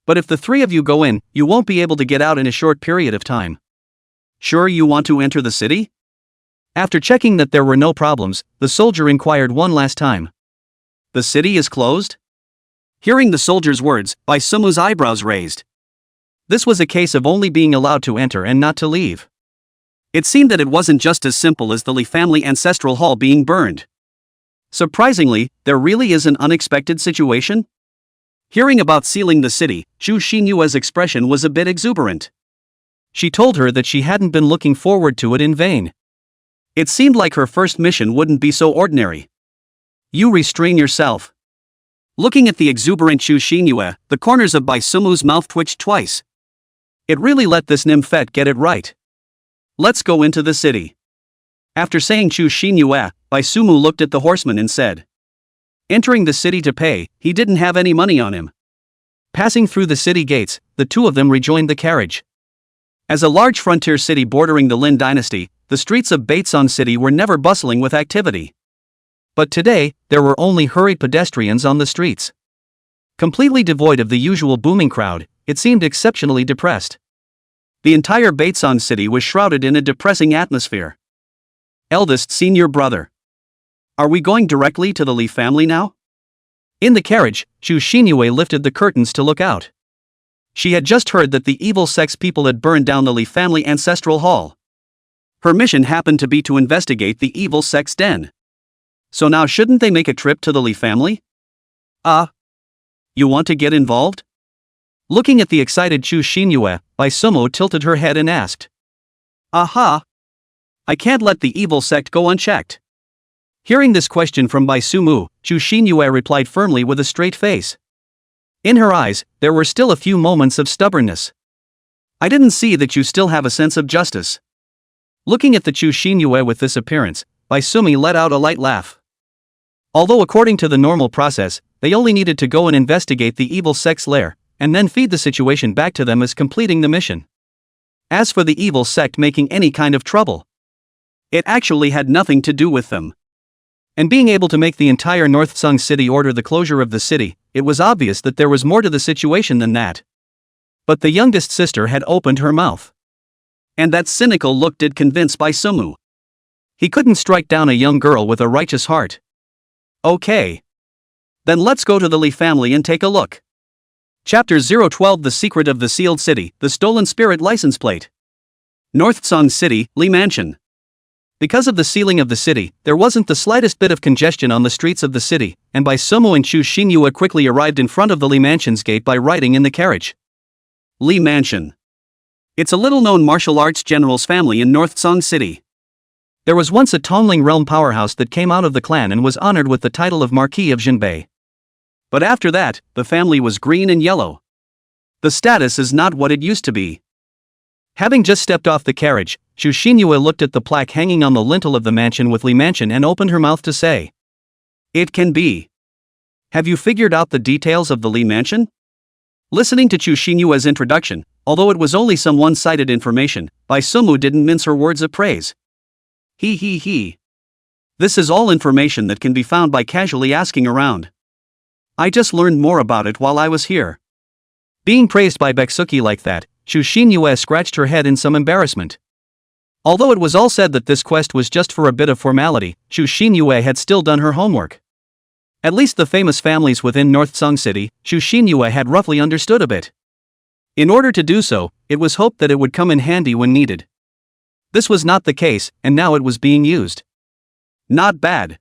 But if the three of you go in, you won't be able to get out in a short period of time. Sure you want to enter the city? After checking that there were no problems, the soldier inquired one last time. The city is closed? Hearing the soldier's words, Baisumu's eyebrows raised. This was a case of only being allowed to enter and not to leave. It seemed that it wasn't just as simple as the Li family ancestral hall being burned. Surprisingly, there really is an unexpected situation? Hearing about sealing the city, Chu Xinyue's expression was a bit exuberant. She told her that she hadn't been looking forward to it in vain. It seemed like her first mission wouldn't be so ordinary. You restrain yourself. Looking at the exuberant Chu Xinyue, the corners of Baisumu's mouth twitched twice. It really let this nymphette get it right. Let's go into the city. After saying Chu Xinyue, Baisumu looked at the horseman and said. Entering the city to pay, he didn't have any money on him. Passing through the city gates, the two of them rejoined the carriage. As a large frontier city bordering the Lin dynasty, the streets of Baitsong City were never bustling with activity. But today, there were only hurried pedestrians on the streets. Completely devoid of the usual booming crowd, it seemed exceptionally depressed. The entire Baitsong City was shrouded in a depressing atmosphere. Eldest senior brother. Are we going directly to the Li family now? In the carriage, Chu Xinyue lifted the curtains to look out. She had just heard that the evil sex people had burned down the Li family ancestral hall. Her mission happened to be to investigate the evil sex den. So now shouldn't they make a trip to the Li family? You want to get involved? Looking at the excited Chu Xinyue, Baisumu tilted her head and asked. Aha! I can't let the evil sect go unchecked. Hearing this question from Baisumu, Chu Xinyue replied firmly with a straight face. In her eyes, there were still a few moments of stubbornness. I didn't see that you still have a sense of justice. Looking at the Chu Xinyue with this appearance, Baisumi let out a light laugh. Although according to the normal process, they only needed to go and investigate the evil sex lair, and then feed the situation back to them as completing the mission. As for the evil sect making any kind of trouble, it actually had nothing to do with them. And being able to make the entire North Sung City order the closure of the city, it was obvious that there was more to the situation than that. But the youngest sister had opened her mouth. And that cynical look did convince Bai Sumu. He couldn't strike down a young girl with a righteous heart. Okay. Then let's go to the Li family and take a look. Chapter 012 The Secret of the Sealed City, The Stolen Spirit License Plate. North Song City, Li Mansion. Because of the sealing of the city, there wasn't the slightest bit of congestion on the streets of the city, and Bai Sumu and Chu Xinyue quickly arrived in front of the Li Mansion's gate by riding in the carriage. Li Mansion. It's a little-known martial arts general's family in North Song City. There was once a Tongling realm powerhouse that came out of the clan and was honored with the title of Marquis of Jinbei. But after that, the family was green and yellow. The status is not what it used to be. Having just stepped off the carriage, Chu Xinyue looked at the plaque hanging on the lintel of the mansion with Li Mansion and opened her mouth to say, "It can be. Have you figured out the details of the Li Mansion?" Listening to Chu Xinyue's introduction, although it was only some one-sided information, Bai Sumu didn't mince her words of praise. He. This is all information that can be found by casually asking around. I just learned more about it while I was here. Being praised by Beksuki like that, Chu Xinyue scratched her head in some embarrassment. Although it was all said that this quest was just for a bit of formality, Chu Xinyue had still done her homework. At least the famous families within North Song City, Chu Xinyue had roughly understood a bit. In order to do so, it was hoped that it would come in handy when needed. This was not the case, and now it was being used. Not bad.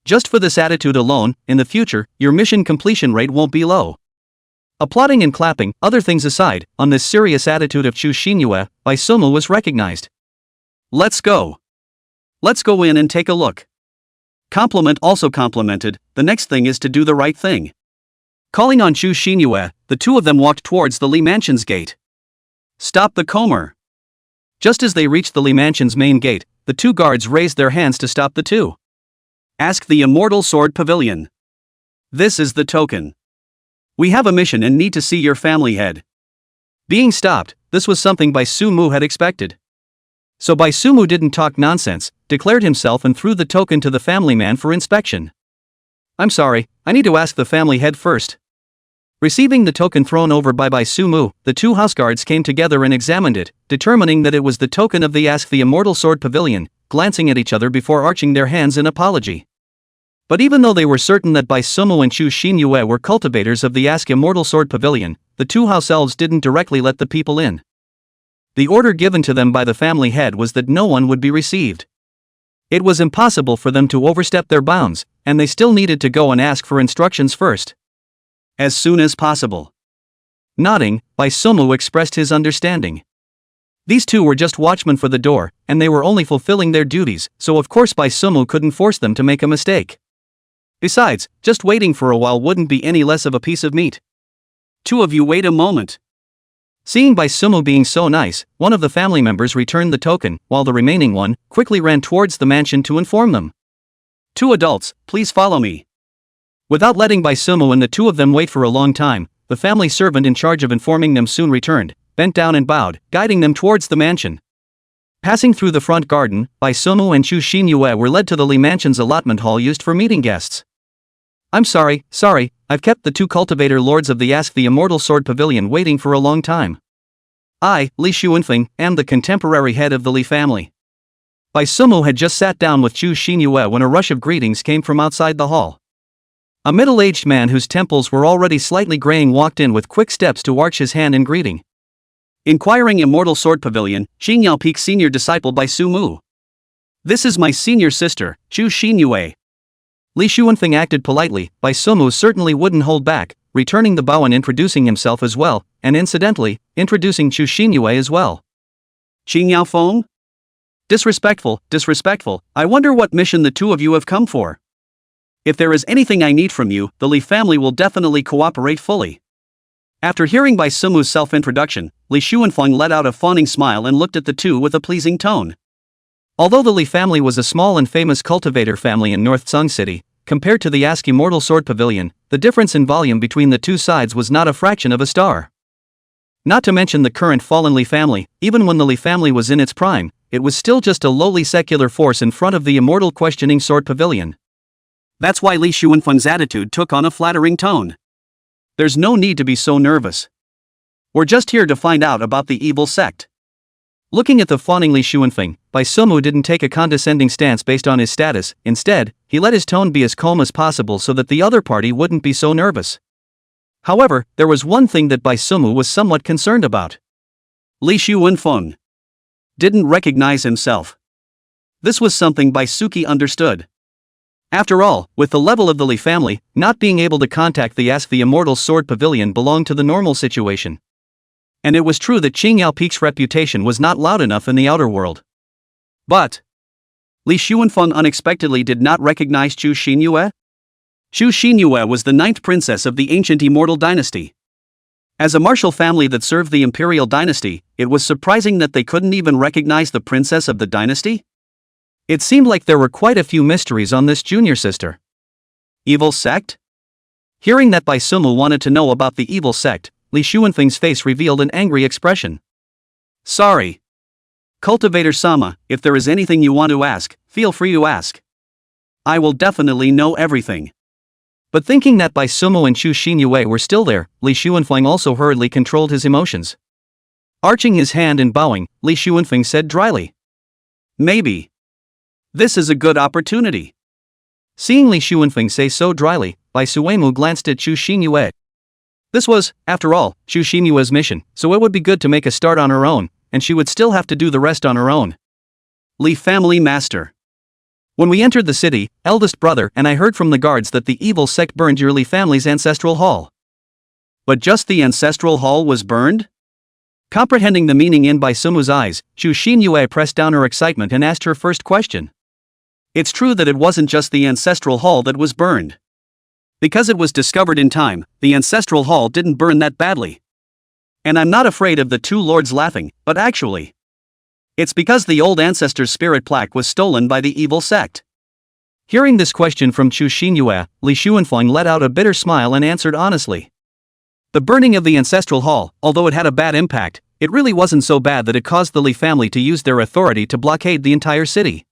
Just for this attitude alone, in the future, your mission completion rate won't be low. Applauding and clapping, other things aside, on this serious attitude of Chu Xinyue, Bai Sumu was recognized. Let's go. Let's go in and take a look. Compliment also complimented, the next thing is to do the right thing. Calling on Chu Xinyue, the two of them walked towards the Li Mansion's gate. Stop the comer. Just as they reached the Li Mansion's main gate, the two guards raised their hands to stop the two. Ask the Immortal Sword Pavilion. This is the token. We have a mission and need to see your family head. Being stopped, this was something Bai Sumu had expected. So Bai Sumu didn't talk nonsense, declared himself and threw the token to the family man for inspection. I'm sorry, I need to ask the family head first. Receiving the token thrown over by Bai Sumu, the two houseguards came together and examined it, determining that it was the token of the Ask the Immortal Sword Pavilion, glancing at each other before arching their hands in apology. But even though they were certain that Bai Sumu and Chu Xinyue were cultivators of the Ask Immortal Sword Pavilion, the two house elves didn't directly let the people in. The order given to them by the family head was that no one would be received. It was impossible for them to overstep their bounds, and they still needed to go and ask for instructions first. As soon as possible. Nodding, Bai Sumu expressed his understanding. These two were just watchmen for the door, and they were only fulfilling their duties, so of course Bai Sumu couldn't force them to make a mistake. Besides, just waiting for a while wouldn't be any less of a piece of meat. Two of you wait a moment. Seeing Bai Sumu being so nice, one of the family members returned the token, while the remaining one quickly ran towards the mansion to inform them. Two adults, please follow me. Without letting Bai Sumu and the two of them wait for a long time, the family servant in charge of informing them soon returned, bent down and bowed, guiding them towards the mansion. Passing through the front garden, Bai Sumu and Chu Xinyue were led to the Li Mansion's allotment hall used for meeting guests. I'm sorry, I've kept the two cultivator lords of the Ask the Immortal Sword Pavilion waiting for a long time. I, Li Xuanfeng, am the contemporary head of the Li family. Bai Sumu had just sat down with Chu Xinyue when a rush of greetings came from outside the hall. A middle-aged man whose temples were already slightly graying walked in with quick steps to arch his hand in greeting. Inquiring Immortal Sword Pavilion, Xingyao Peak senior disciple Bai Sumu. This is my senior sister, Chu Xinyue. Li Xuanfeng acted politely. Bai Sumu certainly wouldn't hold back, returning the bow and introducing himself as well, and incidentally, introducing Chu Xinyue as well. Xingyao Feng? Disrespectful, I wonder what mission the two of you have come for. If there is anything I need from you, the Li family will definitely cooperate fully. After hearing Bai Sumu's self-introduction, Li Xuanfeng let out a fawning smile and looked at the two with a pleasing tone. Although the Li family was a small and famous cultivator family in North Song City, compared to the Ask Immortal Sword Pavilion, the difference in volume between the two sides was not a fraction of a star. Not to mention the current fallen Li family, even when the Li family was in its prime, it was still just a lowly secular force in front of the immortal questioning Sword Pavilion. That's why Li Xuanfeng's attitude took on a flattering tone. There's no need to be so nervous. We're just here to find out about the evil sect. Looking at the fawning Li Xuanfeng, Bai Sumu didn't take a condescending stance based on his status. Instead, he let his tone be as calm as possible so that the other party wouldn't be so nervous. However, there was one thing that Bai Sumu was somewhat concerned about. Li Xuanfeng didn't recognize himself. This was something Bai Suki understood. After all, with the level of the Li family, not being able to contact the Immortal Sword Pavilion belonged to the normal situation. And it was true that Qingyao Peak's reputation was not loud enough in the outer world. But Li Xuanfeng unexpectedly did not recognize Chu Xinyue. Chu Xinyue was the 9th princess of the ancient Immortal dynasty. As a martial family that served the imperial dynasty, it was surprising that they couldn't even recognize the princess of the dynasty. It seemed like there were quite a few mysteries on this junior sister. Evil sect? Hearing that Bai Sumu wanted to know about the evil sect, Li Xuanfeng's face revealed an angry expression. Sorry. Cultivator-sama, if there is anything you want to ask, feel free to ask. I will definitely know everything. But thinking that Bai Sumu and Chu Xinyue were still there, Li Xuanfeng also hurriedly controlled his emotions. Arching his hand and bowing, Li Xuanfeng said dryly. Maybe. This is a good opportunity. Seeing Li Xuanfeng say so dryly, Bai Suemu glanced at Chu Xinyue. This was, after all, Chu Xinyue's mission, so it would be good to make a start on her own, and she would still have to do the rest on her own. Li family master. When we entered the city, eldest brother and I heard from the guards that the evil sect burned your Li family's ancestral hall. But just the ancestral hall was burned? Comprehending the meaning in Bai Sumu's eyes, Chu Xinyue pressed down her excitement and asked her first question. It's true that it wasn't just the ancestral hall that was burned. Because it was discovered in time, the ancestral hall didn't burn that badly. And I'm not afraid of the two lords laughing, but actually, it's because the old ancestor's spirit plaque was stolen by the evil sect. Hearing this question from Chu Xinyue, Li Xuanfeng let out a bitter smile and answered honestly. The burning of the ancestral hall, although it had a bad impact, it really wasn't so bad that it caused the Li family to use their authority to blockade the entire city.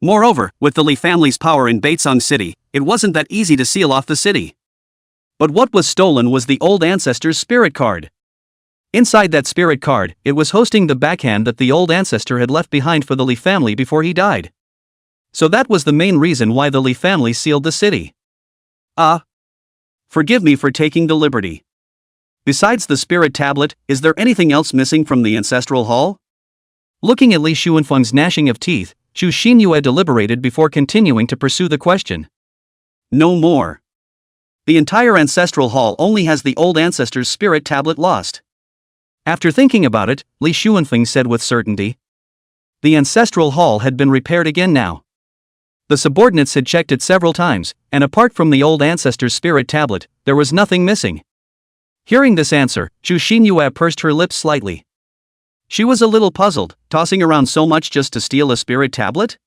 Moreover, with the Li family's power in Baitsong City, it wasn't that easy to seal off the city. But what was stolen was the old ancestor's spirit card. Inside that spirit card, it was hosting the backhand that the old ancestor had left behind for the Li family before he died. So that was the main reason why the Li family sealed the city. Forgive me for taking the liberty. Besides the spirit tablet, is there anything else missing from the ancestral hall? Looking at Li Xuanfeng's gnashing of teeth, Chu Xinyue deliberated before continuing to pursue the question. No more. The entire ancestral hall only has the old ancestor's spirit tablet lost. After thinking about it, Li Xuanfeng said with certainty. The ancestral hall had been repaired again now. The subordinates had checked it several times, and apart from the old ancestor's spirit tablet, there was nothing missing. Hearing this answer, Chu Xinyue pursed her lips slightly. She was a little puzzled, tossing around so much just to steal a spirit tablet?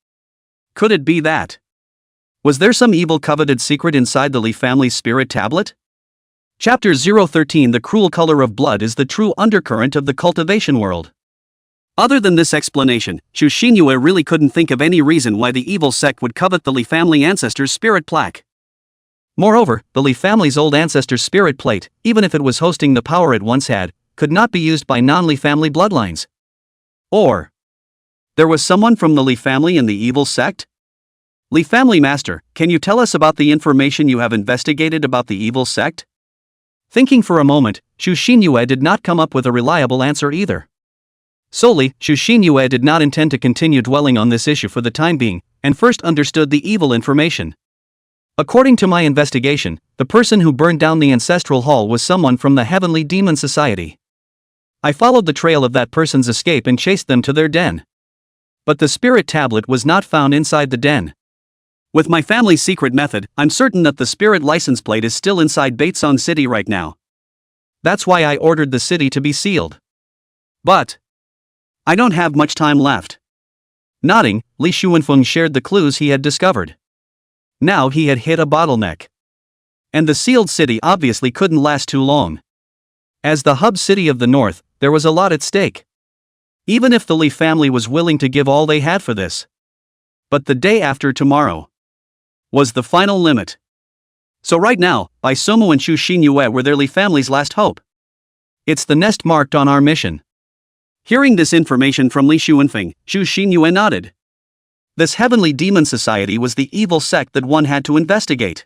Could it be that? Was there some evil coveted secret inside the Li family's spirit tablet? Chapter 013 The cruel color of blood is the true undercurrent of the cultivation world. Other than this explanation, Chu Xinyue really couldn't think of any reason why the evil sect would covet the Li family ancestor's spirit plaque. Moreover, the Li family's old ancestor's spirit plate, even if it was hosting the power it once had, could not be used by non-Li family bloodlines. Or there was someone from the Li family in the evil sect? Li family master, can you tell us about the information you have investigated about the evil sect? Thinking for a moment, Chu Xinyue did not come up with a reliable answer either. Solely, Chu Xinyue did not intend to continue dwelling on this issue for the time being, and first understood the evil information. According to my investigation, the person who burned down the ancestral hall was someone from the Heavenly Demon Society. I followed the trail of that person's escape and chased them to their den. But the spirit tablet was not found inside the den. With my family's secret method, I'm certain that the spirit license plate is still inside Baitsong City right now. That's why I ordered the city to be sealed. But I don't have much time left. Nodding, Li Xuanfeng shared the clues he had discovered. Now he had hit a bottleneck. And the sealed city obviously couldn't last too long. As the hub city of the north, there was a lot at stake. Even if the Li family was willing to give all they had for this. But the day after tomorrow was the final limit. So right now, Bai Sumu and Chu Xinyue were their Li family's last hope. It's the nest marked on our mission. Hearing this information from Li Xuanfeng, Zhu Xinyue nodded. This Heavenly Demon Society was the evil sect that one had to investigate.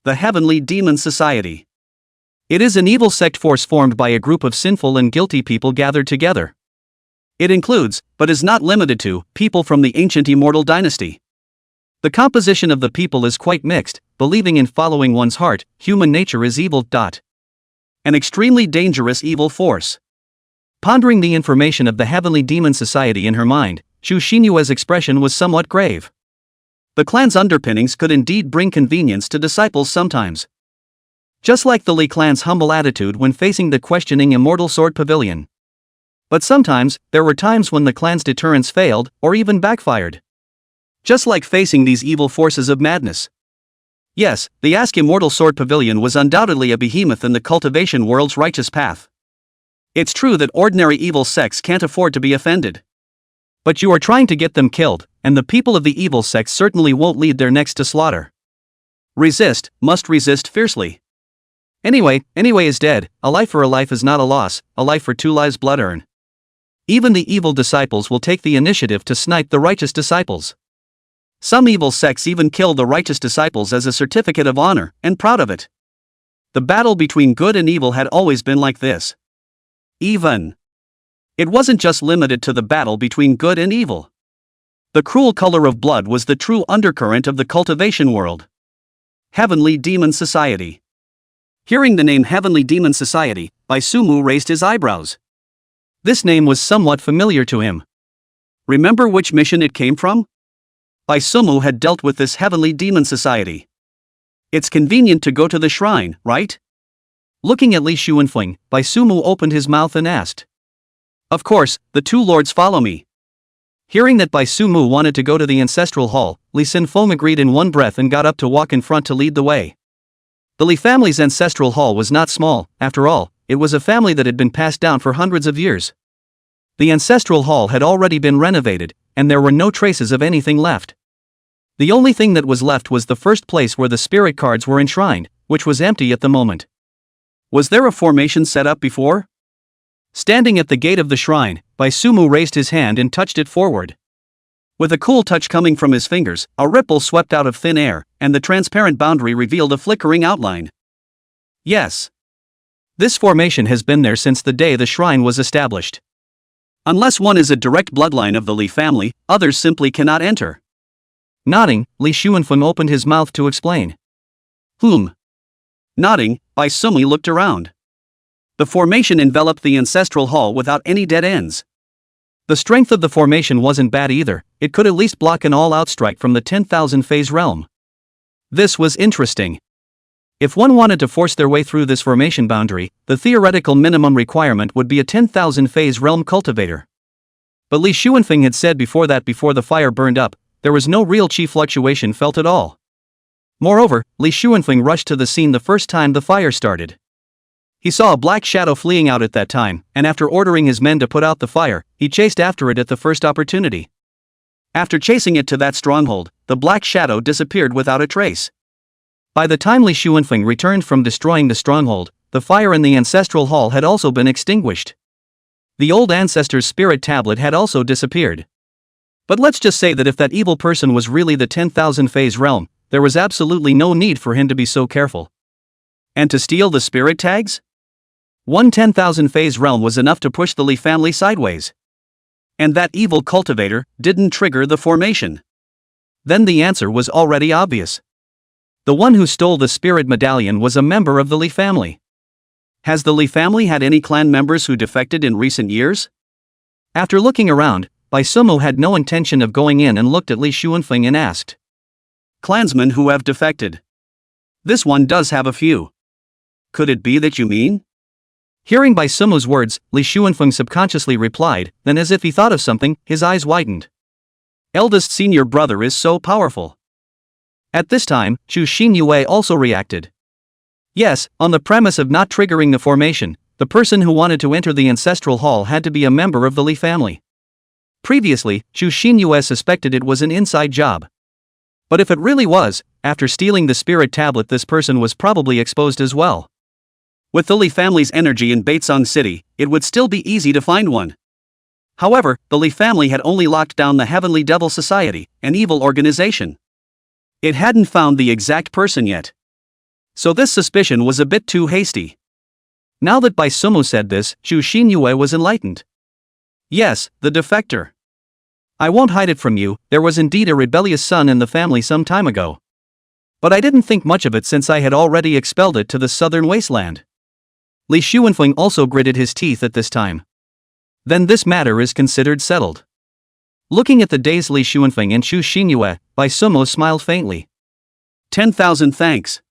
The Heavenly Demon Society. It is an evil sect force formed by a group of sinful and guilty people gathered together. It includes, but is not limited to, people from the ancient Immortal dynasty. The composition of the people is quite mixed, believing in following one's heart, human nature is evil. An extremely dangerous evil force. Pondering the information of the Heavenly Demon Society in her mind, Zhu Xinyue's expression was somewhat grave. The clan's underpinnings could indeed bring convenience to disciples sometimes. Just like the Li clan's humble attitude when facing the questioning Immortal Sword Pavilion. But sometimes, there were times when the clan's deterrence failed, or even backfired. Just like facing these evil forces of madness. Yes, the Immortal Sword Pavilion was undoubtedly a behemoth in the cultivation world's righteous path. It's true that ordinary evil sects can't afford to be offended. But you are trying to get them killed, and the people of the evil sects certainly won't lead their necks to slaughter. Resist, must resist fiercely. Anyway is dead, a life for a life is not a loss, a life for 2 lives blood earn. Even the evil disciples will take the initiative to snipe the righteous disciples. Some evil sects even kill the righteous disciples as a certificate of honor, and proud of it. The battle between good and evil had always been like this. It wasn't just limited to the battle between good and evil. The cruel color of blood was the true undercurrent of the cultivation world. Heavenly Demon Society. Hearing the name Heavenly Demon Society, Bai Sumu raised his eyebrows. This name was somewhat familiar to him. Remember which mission it came from? Bai Sumu had dealt with this Heavenly Demon Society. It's convenient to go to the shrine, right? Looking at Li Xuanfeng, Bai Sumu opened his mouth and asked. Of course, the 2 lords follow me. Hearing that Bai Sumu wanted to go to the ancestral hall, Li Xinfeng agreed in one breath and got up to walk in front to lead the way. The Li family's ancestral hall was not small, after all, it was a family that had been passed down for hundreds of years. The ancestral hall had already been renovated, and there were no traces of anything left. The only thing that was left was the first place where the spirit cards were enshrined, which was empty at the moment. Was there a formation set up before? Standing at the gate of the shrine, Bai Sumu raised his hand and touched it forward. With a cool touch coming from his fingers, a ripple swept out of thin air, and the transparent boundary revealed a flickering outline. Yes. This formation has been there since the day the shrine was established. Unless one is a direct bloodline of the Li family, others simply cannot enter. Nodding, Li Xuanfeng opened his mouth to explain. Nodding, Bai Sumu looked around. The formation enveloped the ancestral hall without any dead ends. The strength of the formation wasn't bad either, it could at least block an all-out strike from the 10,000 phase realm. This was interesting. If one wanted to force their way through this formation boundary, the theoretical minimum requirement would be a 10,000 phase realm cultivator. But Li Xuanfeng had said before the fire burned up, there was no real chi fluctuation felt at all. Moreover, Li Xuanfeng rushed to the scene the first time the fire started. He saw a black shadow fleeing out at that time, and after ordering his men to put out the fire, he chased after it at the first opportunity. After chasing it to that stronghold, the black shadow disappeared without a trace. By the time Li Xuanfeng returned from destroying the stronghold, the fire in the ancestral hall had also been extinguished. The old ancestor's spirit tablet had also disappeared. But let's just say that if that evil person was really the 10,000 phase realm, there was absolutely no need for him to be so careful. And to steal the spirit tags? One 10,000 phase realm was enough to push the Li family sideways. And that evil cultivator didn't trigger the formation. Then the answer was already obvious. The one who stole the spirit medallion was a member of the Li family. Has the Li family had any clan members who defected in recent years? After looking around, Bai Sumu had no intention of going in and looked at Li Xuanfeng and asked. Clansmen who have defected. This one does have a few. Could it be that you mean? Hearing Bai Sumu's words, Li Xuanfeng subconsciously replied, then as if he thought of something, his eyes widened. Eldest senior brother is so powerful. At this time, Zhu Xinyue also reacted. Yes, on the premise of not triggering the formation, the person who wanted to enter the ancestral hall had to be a member of the Li family. Previously, Zhu Xinyue suspected it was an inside job. But if it really was, after stealing the spirit tablet this person was probably exposed as well. With the Li family's energy in Baitsong City, it would still be easy to find one. However, the Li family had only locked down the Heavenly Devil Society, an evil organization. It hadn't found the exact person yet. So this suspicion was a bit too hasty. Now that Bai Sumu said this, Chu Xinyue was enlightened. Yes, the defector. I won't hide it from you, there was indeed a rebellious son in the family some time ago. But I didn't think much of it since I had already expelled it to the southern wasteland. Li Xuanfeng also gritted his teeth at this time. Then this matter is considered settled. Looking at the dazed Li Xuanfeng and Chu Xinyue, Bai Sumu smiled faintly. 10,000 thanks.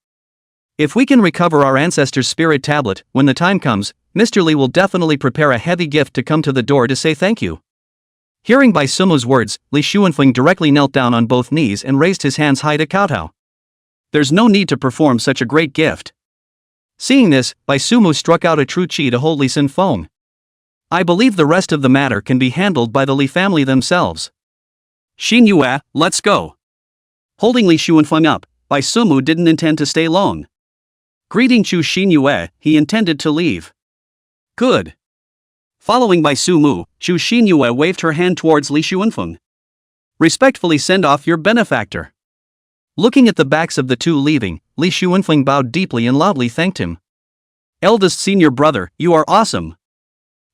If we can recover our ancestor's spirit tablet, when the time comes, Mr. Li will definitely prepare a heavy gift to come to the door to say thank you. Hearing Bai Sumu's words, Li Xuanfeng directly knelt down on both knees and raised his hands high to kowtow. There's no need to perform such a great gift. Seeing this, Bai Sumu struck out a true chi to hold Li Sunfeng. I believe the rest of the matter can be handled by the Li family themselves. Xinyue, let's go. Holding Li Xuanfeng up, Bai Sumu didn't intend to stay long. Greeting Chu Xinyue, he intended to leave. Good. Following Bai Sumu, Chu Xinyue waved her hand towards Li Xuanfeng. Respectfully send off your benefactor. Looking at the backs of the two leaving, Li Xuanfeng bowed deeply and loudly thanked him. Eldest senior brother, you are awesome.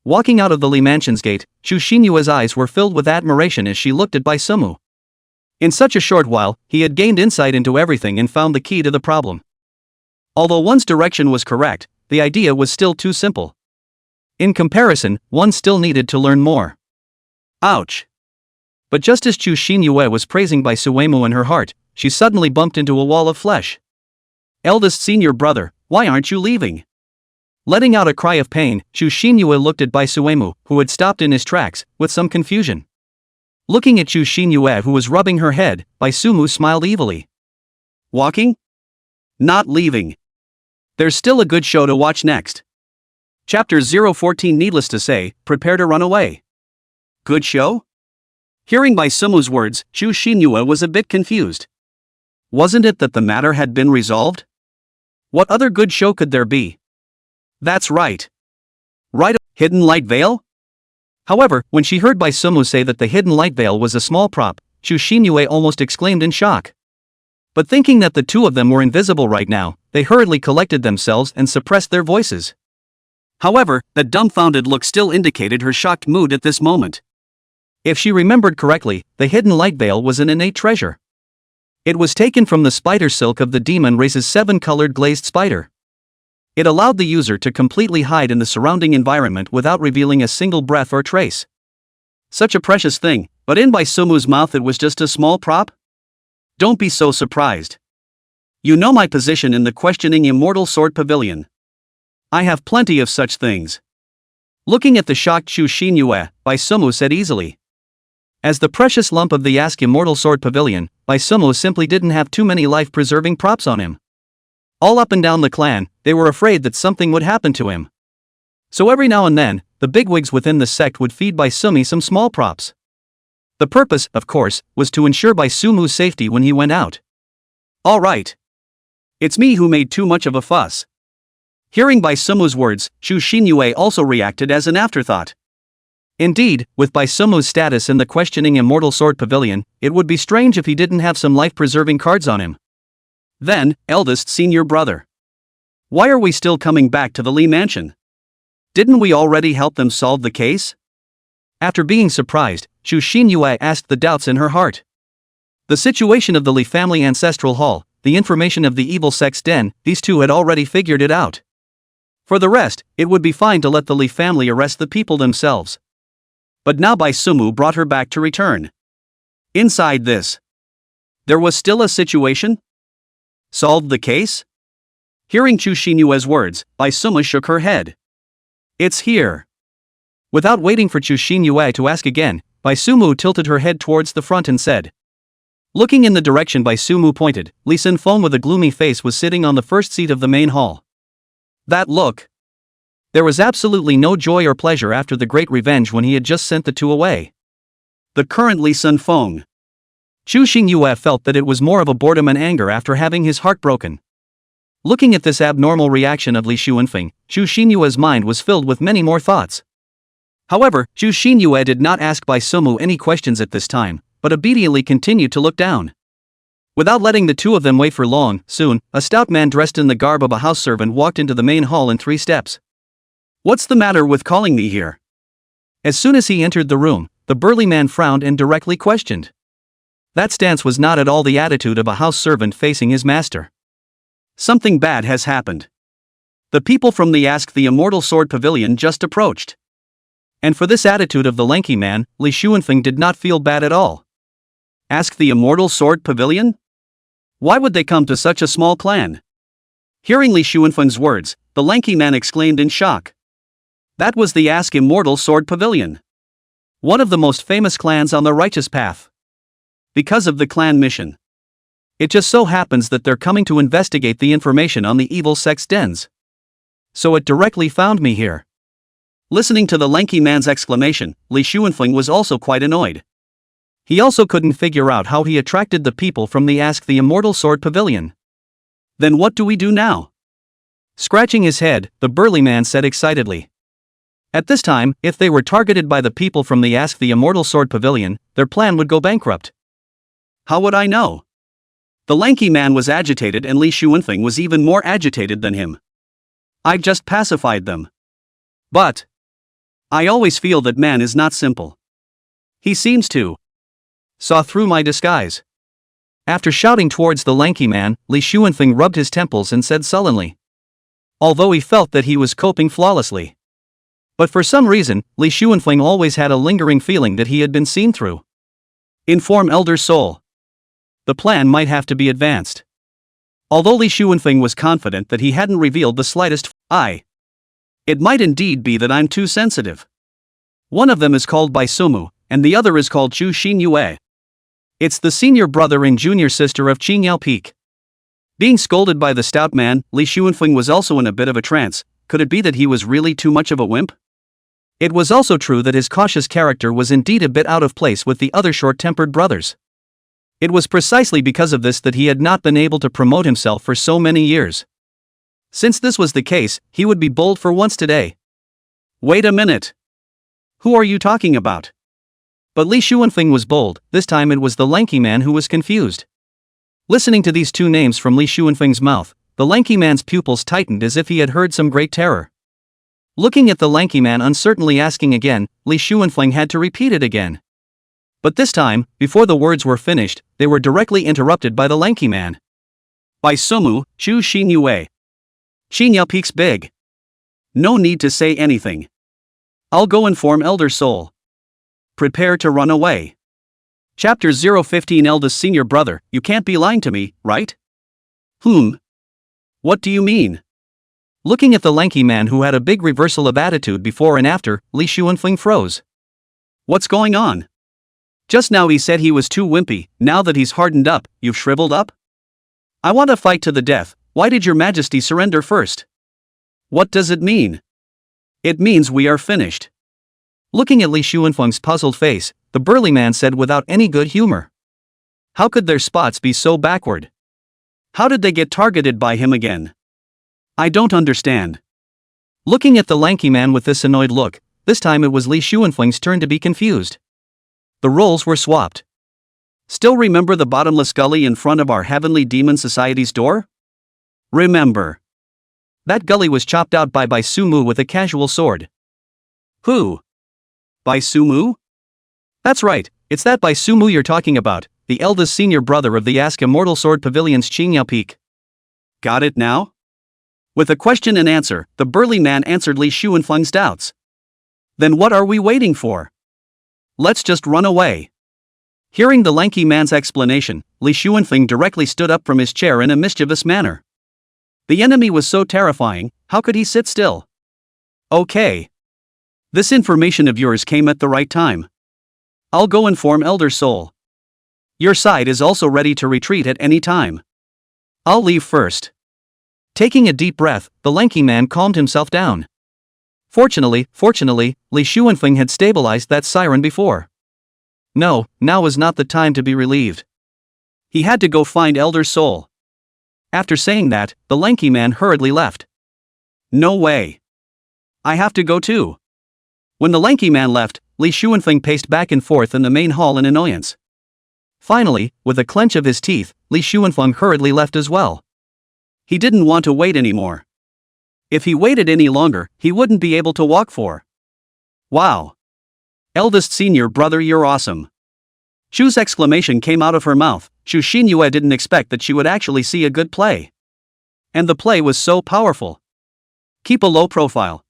Walking out of the Li Mansion's gate, Chu Xinyue's eyes were filled with admiration as she looked at Bai Sumu. In such a short while, he had gained insight into everything and found the key to the problem. Although one's direction was correct, the idea was still too simple. In comparison, one still needed to learn more. Ouch. But just as Chu Xinyue was praising Bai Suemu in her heart, she suddenly bumped into a wall of flesh. Eldest senior brother, why aren't you leaving? Letting out a cry of pain, Chu Xinyue looked at Bai Suemu, who had stopped in his tracks, with some confusion. Looking at Chu Xinyue, who was rubbing her head, Bai Sumu smiled evilly. Walking? Not leaving. There's still a good show to watch next. Chapter 014. Needless to say, prepare to run away. Good show? Hearing Bai Sumu's words, Chu Xinyue was a bit confused. Wasn't it that the matter had been resolved? What other good show could there be? That's right. Right, Hidden Light Veil? However, when she heard Bai Sumu say that the Hidden Light Veil was a small prop, Chu Xinyue almost exclaimed in shock. But thinking that the two of them were invisible right now, they hurriedly collected themselves and suppressed their voices. However, that dumbfounded look still indicated her shocked mood at this moment. If she remembered correctly, the Hidden Light Veil was an innate treasure. It was taken from the spider silk of the demon race's 7-colored glazed spider. It allowed the user to completely hide in the surrounding environment without revealing a single breath or trace. Such a precious thing, but in Bai Sumu's mouth it was just a small prop? Don't be so surprised. You know my position in the questioning Immortal Sword Pavilion. I have plenty of such things. Looking at the shocked Chu Xinyue, Bai Sumu said easily. As the precious lump of the Ask Immortal Sword Pavilion, Bai Sumu simply didn't have too many life-preserving props on him. All up and down the clan, they were afraid that something would happen to him. So every now and then, the bigwigs within the sect would feed Bai Sumi some small props. The purpose, of course, was to ensure Bai Sumu's safety when he went out. All right. It's me who made too much of a fuss. Hearing Bai Sumu's words, Chu Xinyue also reacted as an afterthought. Indeed, with Bai Sumu's status in the questioning Immortal Sword Pavilion, it would be strange if he didn't have some life-preserving cards on him. Then, eldest senior brother. Why are we still coming back to the Li Mansion? Didn't we already help them solve the case? After being surprised, Chu Xinyue asked the doubts in her heart. The situation of the Li family ancestral hall, the information of the evil sect's den, these two had already figured it out. For the rest, it would be fine to let the Li family arrest the people themselves. But now Bai Sumu brought her back to return. Inside this, there was still a situation? Solved the case? Hearing Chu Xinyue's words, Bai Sumu shook her head. It's here. Without waiting for Chu Xinyue to ask again, Bai Sumu tilted her head towards the front and said. Looking in the direction Bai Sumu pointed, Li Sunfeng with a gloomy face was sitting on the first seat of the main hall. That look. There was absolutely no joy or pleasure after the great revenge when he had just sent the two away. The current Li Sunfeng. Chu Xinyue felt that it was more of a boredom and anger after having his heart broken. Looking at this abnormal reaction of Li Xuanfeng, Zhu Xinyue's mind was filled with many more thoughts. However, Zhu Xinyue did not ask Bai Sumu any questions at this time, but obediently continued to look down. Without letting the two of them wait for long, soon, a stout man dressed in the garb of a house servant walked into the main hall in 3 steps. "What's the matter with calling me here?" As soon as he entered the room, the burly man frowned and directly questioned. That stance was not at all the attitude of a house servant facing his master. "Something bad has happened. The people from the Immortal Sword Pavilion just approached." And for this attitude of the lanky man, Li Xuanfeng did not feel bad at all. Ask the Immortal Sword Pavilion? Why would they come to such a small clan? Hearing Li Xuanfeng's words, the lanky man exclaimed in shock. That was the Immortal Sword Pavilion. One of the most famous clans on the righteous path. Because of the clan mission. It just so happens that they're coming to investigate the information on the evil sex dens. So it directly found me here. Listening to the lanky man's exclamation, Li Xuanfeng was also quite annoyed. He also couldn't figure out how he attracted the people from the Immortal Sword Pavilion. Then what do we do now? Scratching his head, the burly man said excitedly. At this time, if they were targeted by the people from the Immortal Sword Pavilion, their plan would go bankrupt. How would I know? The lanky man was agitated and Li Xuanfeng was even more agitated than him. I've just pacified them. But I always feel that man is not simple. He seems to saw through my disguise. After shouting towards the lanky man, Li Xuanfeng rubbed his temples and said sullenly. Although he felt that he was coping flawlessly. But for some reason, Li Xuanfeng always had a lingering feeling that he had been seen through. Inform Elder Soul. The plan might have to be advanced. Although Li Xuanfeng was confident that he hadn't revealed the slightest it might indeed be that I'm too sensitive. One of them is called Bai Sumu, and the other is called Zhu Xinyue. It's the senior brother and junior sister of Qing Yao Peak. Being scolded by the stout man, Li Xuanfeng was also in a bit of a trance. Could it be that he was really too much of a wimp? It was also true that his cautious character was indeed a bit out of place with the other short-tempered brothers. It was precisely because of this that he had not been able to promote himself for so many years. Since this was the case, he would be bold for once today. Wait a minute. Who are you talking about? But Li Xuanfeng was bold. This time it was the lanky man who was confused. Listening to these two names from Li Xuanfeng's mouth, the lanky man's pupils tightened as if he had heard some great terror. Looking at the lanky man uncertainly asking again, Li Xuanfeng had to repeat it again. But this time, before the words were finished, they were directly interrupted by the lanky man. Bai Sumu, Zhu Xinyue. Qing Yao Peak's big. No need to say anything. I'll go inform Elder Soul. Prepare to run away. Chapter 015 Eldest Senior Brother, you can't be lying to me, right? What do you mean? Looking at the lanky man who had a big reversal of attitude before and after, Li Xuanfeng froze. What's going on? Just now he said he was too wimpy, now that he's hardened up, you've shriveled up? I want to fight to the death, why did your majesty surrender first? What does it mean? It means we are finished. Looking at Li Xuanfeng's puzzled face, the burly man said without any good humor. How could their spots be so backward? How did they get targeted by him again? I don't understand. Looking at the lanky man with this annoyed look, this time it was Li Xuanfeng's turn to be confused. The roles were swapped. Still remember the bottomless gully in front of our Heavenly Demon Society's door? Remember. That gully was chopped out by Bai Sumu with a casual sword. Who? Bai Sumu? That's right, it's that Bai Sumu you're talking about, the eldest senior brother of the Immortal Sword Pavilion's Qing Yao Peak. Got it now? With a question and answer, the burly man answered Li Xuanfeng's doubts. Then what are we waiting for? Let's just run away. Hearing the lanky man's explanation, Li Xuanfeng directly stood up from his chair in a mischievous manner. The enemy was so terrifying, how could he sit still? Okay. This information of yours came at the right time. I'll go inform Elder Soul. Your side is also ready to retreat at any time. I'll leave first. Taking a deep breath, the lanky man calmed himself down. Fortunately, Li Xuanfeng had stabilized that siren before. No, now was not the time to be relieved. He had to go find Elder Soul. After saying that, the lanky man hurriedly left. No way. I have to go too. When the lanky man left, Li Xuanfeng paced back and forth in the main hall in annoyance. Finally, with a clench of his teeth, Li Xuanfeng hurriedly left as well. He didn't want to wait anymore. If he waited any longer, he wouldn't be able to walk for. Wow. Eldest senior brother, you're awesome. Chu's exclamation came out of her mouth. Chu Xinyue didn't expect that she would actually see a good play. And the play was so powerful. Keep a low profile.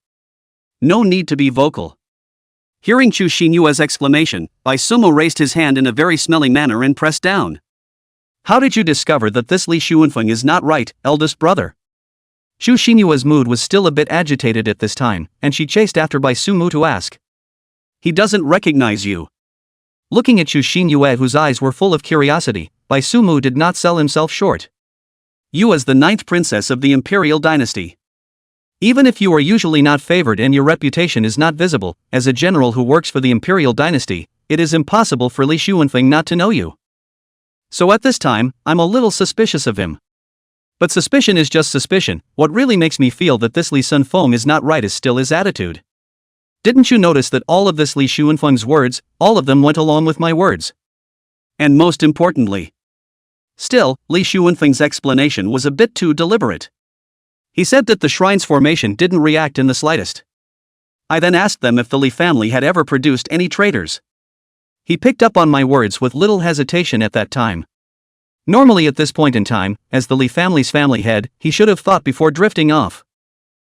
No need to be vocal. Hearing Chu Xinyue's exclamation, Bai Sumo raised his hand in a very smelly manner and pressed down. How did you discover that this Li Xuanfeng is not right, eldest brother? Chu Xinyue's mood was still a bit agitated at this time, and she chased after Bai Sumo to ask. He doesn't recognize you. Looking at Chu Xinyue, whose eyes were full of curiosity, Bai Sumo did not sell himself short. You as the 9th princess of the imperial dynasty. Even if you are usually not favored and your reputation is not visible, as a general who works for the imperial dynasty, it is impossible for Li Xuanfeng not to know you. So at this time, I'm a little suspicious of him. But suspicion is just suspicion. What really makes me feel that this Li Sunfeng is not right is still his attitude. Didn't you notice that all of this Li Xuanfeng's words, all of them went along with my words? And most importantly. Still, Li Xuanfeng's explanation was a bit too deliberate. He said that the shrine's formation didn't react in the slightest. I then asked them if the Li family had ever produced any traitors. He picked up on my words with little hesitation at that time. Normally at this point in time, as the Li family's family head, he should have thought before drifting off.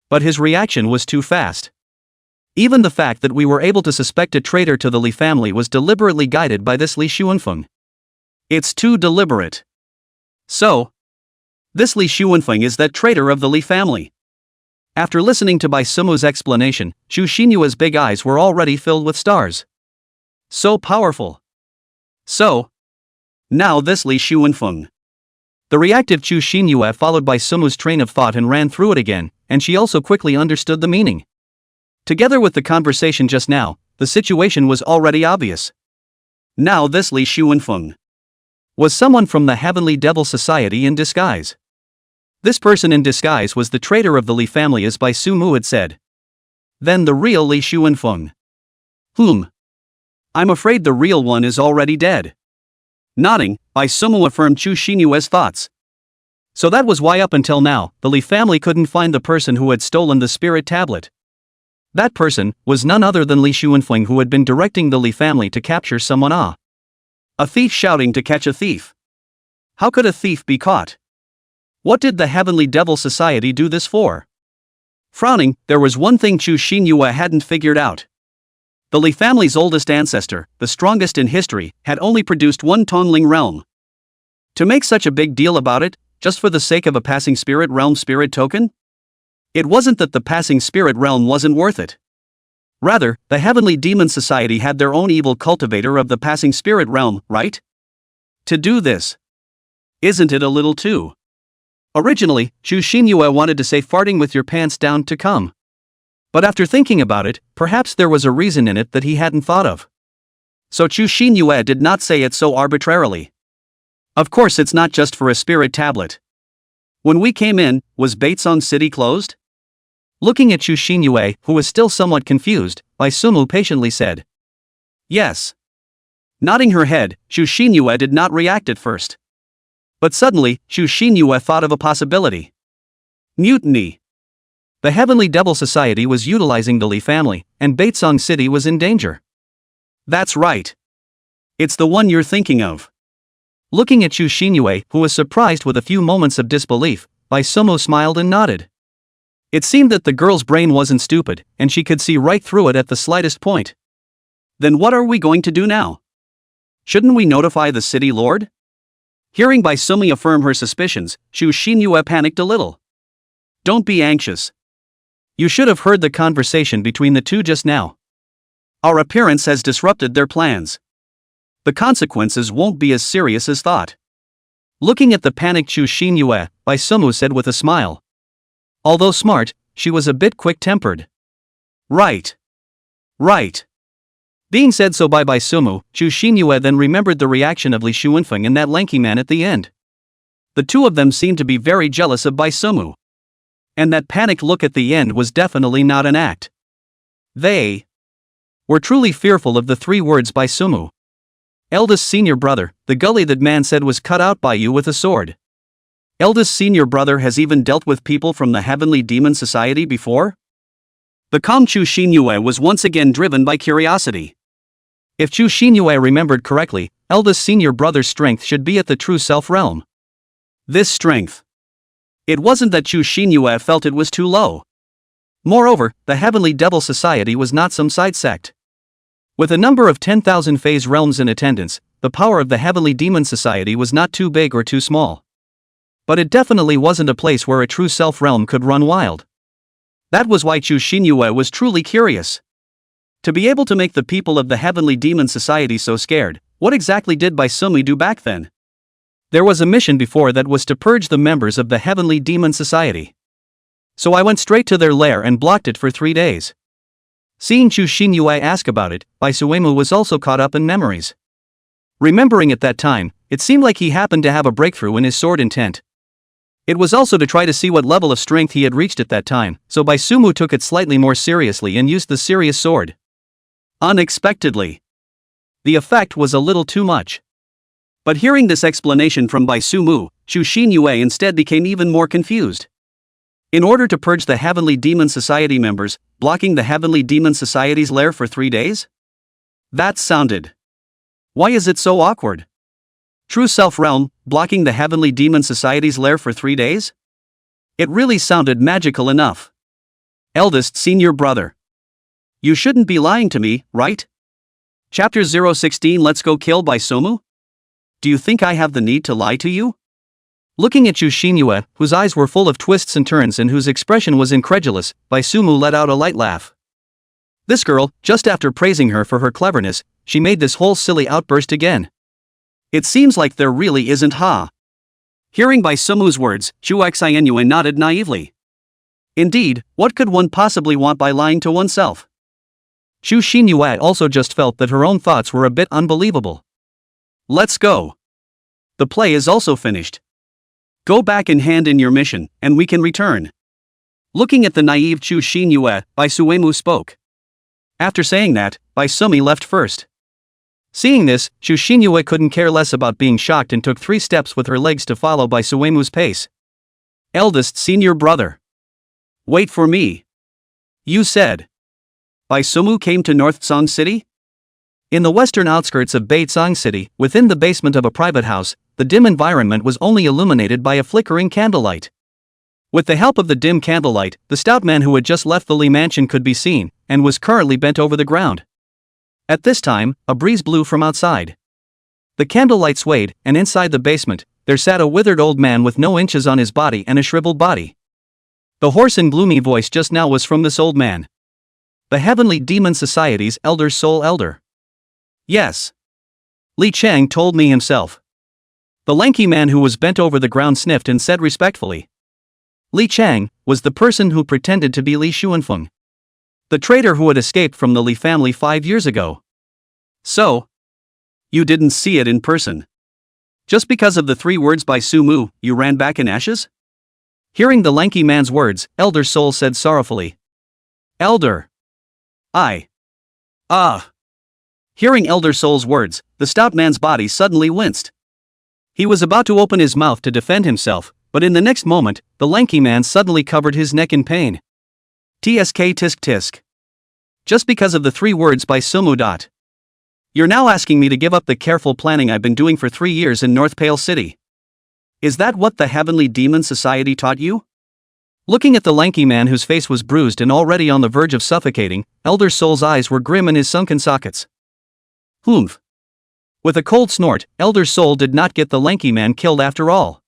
But his reaction was too fast. Even the fact that we were able to suspect a traitor to the Li family was deliberately guided by this Li Xuanfeng. It's too deliberate. So, this Li Xuanfeng is that traitor of the Li family. After listening to Bai Sumo's explanation, Chu Xinyue's big eyes were already filled with stars. So powerful. So, now this Li Xuanfeng. The reactive Chu Xinyue followed Bai Sumo's train of thought and ran through it again, and she also quickly understood the meaning. Together with the conversation just now, the situation was already obvious. Now this Li Xuanfeng was someone from the Heavenly Devil Society in disguise. This person in disguise was the traitor of the Li family, as Bai Sumo had said. Then the real Li Xuanfeng. I'm afraid the real one is already dead. Nodding, Bai Sumo affirmed Chu Xinyue's thoughts. So that was why up until now, the Li family couldn't find the person who had stolen the spirit tablet. That person was none other than Li Xuanfeng, who had been directing the Li family to capture someone. A thief shouting to catch a thief. How could a thief be caught? What did the Heavenly Devil Society do this for? Frowning, there was one thing Chu Xinyue hadn't figured out. The Li family's oldest ancestor, the strongest in history, had only produced one Tongling realm. To make such a big deal about it, just for the sake of a passing spirit realm spirit token? It wasn't that the passing spirit realm wasn't worth it. Rather, the Heavenly Demon Society had their own evil cultivator of the passing spirit realm, right? To do this. Isn't it a little too? Originally, Chu Xinyue wanted to say farting with your pants down to come. But after thinking about it, perhaps there was a reason in it that he hadn't thought of. So Chu Xinyue did not say it so arbitrarily. Of course it's not just for a spirit tablet. When we came in, was Baitsong City closed? Looking at Chu Xinyue, who was still somewhat confused, Bai Sumo patiently said. Yes. Nodding her head, Chu Xinyue did not react at first. But suddenly, Chu Xinyue thought of a possibility. Mutiny. The Heavenly Devil Society was utilizing the Li family, and Baitsong City was in danger. That's right. It's the one you're thinking of. Looking at Chu Xinyue, who was surprised with a few moments of disbelief, Bai Sumo smiled and nodded. It seemed that the girl's brain wasn't stupid, and she could see right through it at the slightest point. Then what are we going to do now? Shouldn't we notify the city lord? Hearing Bai Sumo affirm her suspicions, Chu Xinyue panicked a little. Don't be anxious. You should have heard the conversation between the two just now. Our appearance has disrupted their plans. The consequences won't be as serious as thought. Looking at the panicked Chu Xinyue, Bai Sumo said with a smile. Although smart, she was a bit quick-tempered. Right. Being said so by Bai Sumo, Chu Xinyue then remembered the reaction of Li Xuanfeng and that lanky man at the end. The two of them seemed to be very jealous of Baisumu. And that panicked look at the end was definitely not an act. They were truly fearful of the 3 words Baisumu. Eldest senior brother, the gully that man said was cut out by you with a sword. Eldest senior brother has even dealt with people from the Heavenly Demon Society before? The calm Chu Xinyue was once again driven by curiosity. If Chu Xinyue remembered correctly, eldest senior brother's strength should be at the true self realm. This strength. It wasn't that Chu Xinyue felt it was too low. Moreover, the Heavenly Devil Society was not some side sect. With a number of 10,000 phase realms in attendance, the power of the Heavenly Demon Society was not too big or too small. But it definitely wasn't a place where a true self realm could run wild. That was why Chu Xinyue was truly curious. To be able to make the people of the Heavenly Demon Society so scared, what exactly did Baisumu do back then? There was a mission before that was to purge the members of the Heavenly Demon Society. So I went straight to their lair and blocked it for 3 days. Seeing Chu Xinyue ask about it, Baisuemu was also caught up in memories. Remembering at that time, it seemed like he happened to have a breakthrough in his sword intent. It was also to try to see what level of strength he had reached at that time, so Baisumu took it slightly more seriously and used the serious sword. Unexpectedly. The effect was a little too much. But hearing this explanation from Baisumu, Chu Xinyue instead became even more confused. In order to purge the Heavenly Demon Society members, blocking the Heavenly Demon Society's lair for 3 days? That sounded. Why is it so awkward? True Self Realm, blocking the Heavenly Demon Society's lair for 3 days? It really sounded magical enough. Eldest senior brother. You shouldn't be lying to me, right? Chapter 016 Let's Go Kill Baisumu? Do you think I have the need to lie to you? Looking at Chu Xinyue, whose eyes were full of twists and turns and whose expression was incredulous, Baisumu let out a light laugh. This girl, just after praising her for her cleverness, she made this whole silly outburst again. It seems like there really isn't Hearing Baisumu's words, Chu Xinyue nodded naively. Indeed, what could one possibly want by lying to oneself? Chu Xinyue also just felt that her own thoughts were a bit unbelievable. Let's go. The play is also finished. Go back and hand in your mission, and we can return. Looking at the naive Chu Xinyue, Baisuemu spoke. After saying that, Baisumi left first. Seeing this, Chu Xinyue couldn't care less about being shocked and took 3 steps with her legs to follow Baisuemu's pace. Eldest senior brother. Wait for me. You said. Baisumu came to North Song City? In the western outskirts of Baitsong City, within the basement of a private house, the dim environment was only illuminated by a flickering candlelight. With the help of the dim candlelight, the stout man who had just left the Li mansion could be seen, and was currently bent over the ground. At this time, a breeze blew from outside. The candlelight swayed, and inside the basement, there sat a withered old man with no inches on his body and a shriveled body. The hoarse and gloomy voice just now was from this old man. The Heavenly Demon Society's elder soul elder. Yes. Li Chang told me himself. The lanky man who was bent over the ground sniffed and said respectfully. Li Chang was the person who pretended to be Li Xuanfeng, the traitor who had escaped from the Li family 5 years ago. So, you didn't see it in person. Just because of the 3 words by Sumu, you ran back in ashes? Hearing the lanky man's words, Elder Soul said sorrowfully. Elder. Hearing Elder Soul's words, the stout man's body suddenly winced. He was about to open his mouth to defend himself, but in the next moment, the lanky man suddenly covered his neck in pain. Tsk tisk tisk. Just because of the 3 words by Sumu. You're now asking me to give up the careful planning I've been doing for 3 years in North Pale City. Is that what the Heavenly Demon Society taught you? Looking at the lanky man whose face was bruised and already on the verge of suffocating, Elder Soul's eyes were grim in his sunken sockets. Humph. With a cold snort, Elder Soul did not get the lanky man killed after all.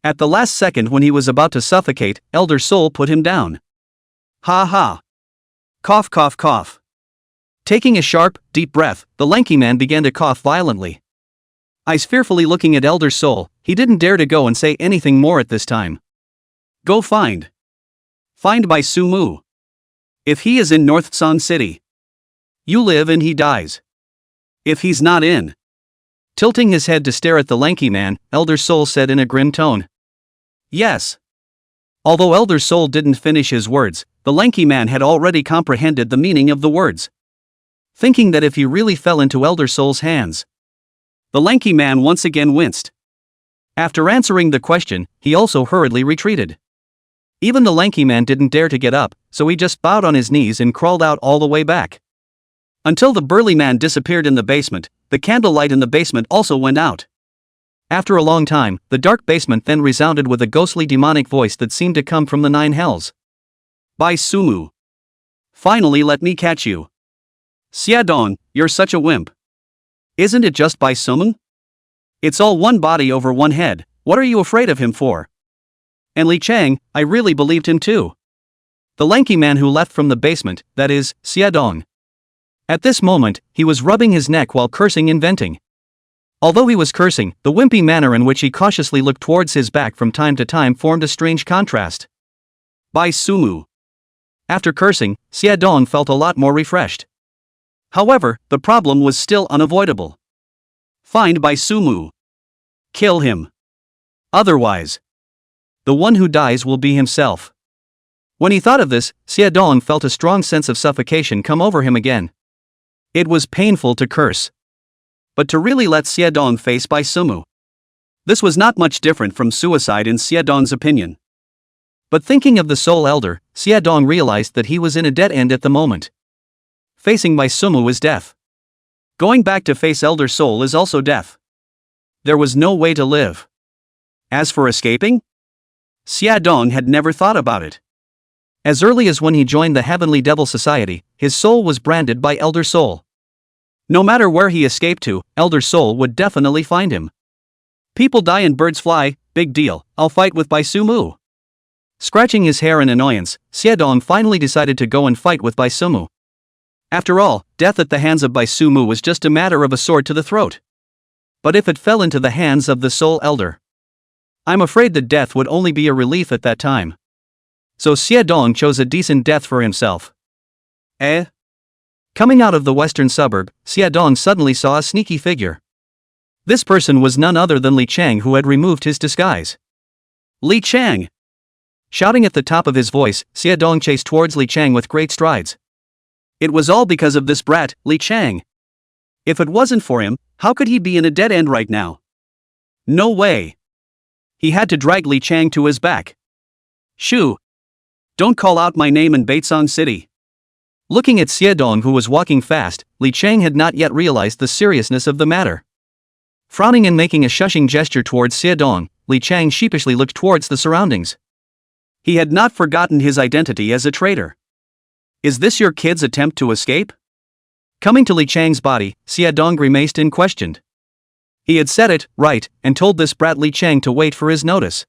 At the last second when he was about to suffocate, Elder Soul put him down. Ha ha. Cough cough cough. Taking a sharp, deep breath, the lanky man began to cough violently. Eyes fearfully looking at Elder Soul, he didn't dare to go and say anything more at this time. Go find by Sumu. If he is in North Song City, you live and he dies. If he's not in, Tilting his head to stare at the lanky man, Elder Soul said in a grim tone. Yes. Although Elder Soul didn't finish his words, the lanky man had already comprehended the meaning of the words. Thinking that if he really fell into Elder Soul's hands, the lanky man once again winced. After answering the question, he also hurriedly retreated. Even the lanky man didn't dare to get up, so he just bowed on his knees and crawled out all the way back. Until the burly man disappeared in the basement, the candlelight in the basement also went out. After a long time, the dark basement then resounded with a ghostly demonic voice that seemed to come from the nine hells. By Sumu. Finally let me catch you. Xiadong, you're such a wimp. Isn't it just Bai Sumu? It's all one body over one head, what are you afraid of him for? And Li Chang, I really believed him too. The lanky man who left from the basement, that is, Xiadong. At this moment, he was rubbing his neck while cursing and venting. Although he was cursing, the wimpy manner in which he cautiously looked towards his back from time to time formed a strange contrast. Bai Sumu. After cursing, Xiadong felt a lot more refreshed. However, the problem was still unavoidable. Find Bai Sumu. Kill him. Otherwise, the one who dies will be himself. When he thought of this, Xiadong felt a strong sense of suffocation come over him again. It was painful to curse. But to really let Xiadong face Bai Sumu. This was not much different from suicide in Xiadong's opinion. But thinking of the Soul Elder, Xiadong realized that he was in a dead end at the moment. Facing Bai Sumu is death. Going back to face Elder Soul is also death. There was no way to live. As for escaping? Xiadong had never thought about it. As early as when he joined the Heavenly Devil Society, his soul was branded by Elder Soul. No matter where he escaped to, Elder Soul would definitely find him. People die and birds fly, big deal, I'll fight with Bai Sumu. Scratching his hair in annoyance, Xiadong finally decided to go and fight with Bai Sumu. After all, death at the hands of Bai Sumu was just a matter of a sword to the throat. But if it fell into the hands of the Soul Elder, I'm afraid that death would only be a relief at that time. So Xiadong chose a decent death for himself. Coming out of the western suburb, Xiadong suddenly saw a sneaky figure. This person was none other than Li Chang, who had removed his disguise. Li Chang! Shouting at the top of his voice, Xiadong chased towards Li Chang with great strides. It was all because of this brat, Li Chang. If it wasn't for him, how could he be in a dead end right now? No way. He had to drag Li Chang to his back. Shoo! Don't call out my name in Baitsong City. Looking at Xiadong, who was walking fast, Li Chang had not yet realized the seriousness of the matter. Frowning and making a shushing gesture towards Xiadong, Li Chang sheepishly looked towards the surroundings. He had not forgotten his identity as a traitor. Is this your kid's attempt to escape? Coming to Li Chang's body, Xiadong grimaced and questioned. He had said it, right, and told this brat Li Chang to wait for his notice.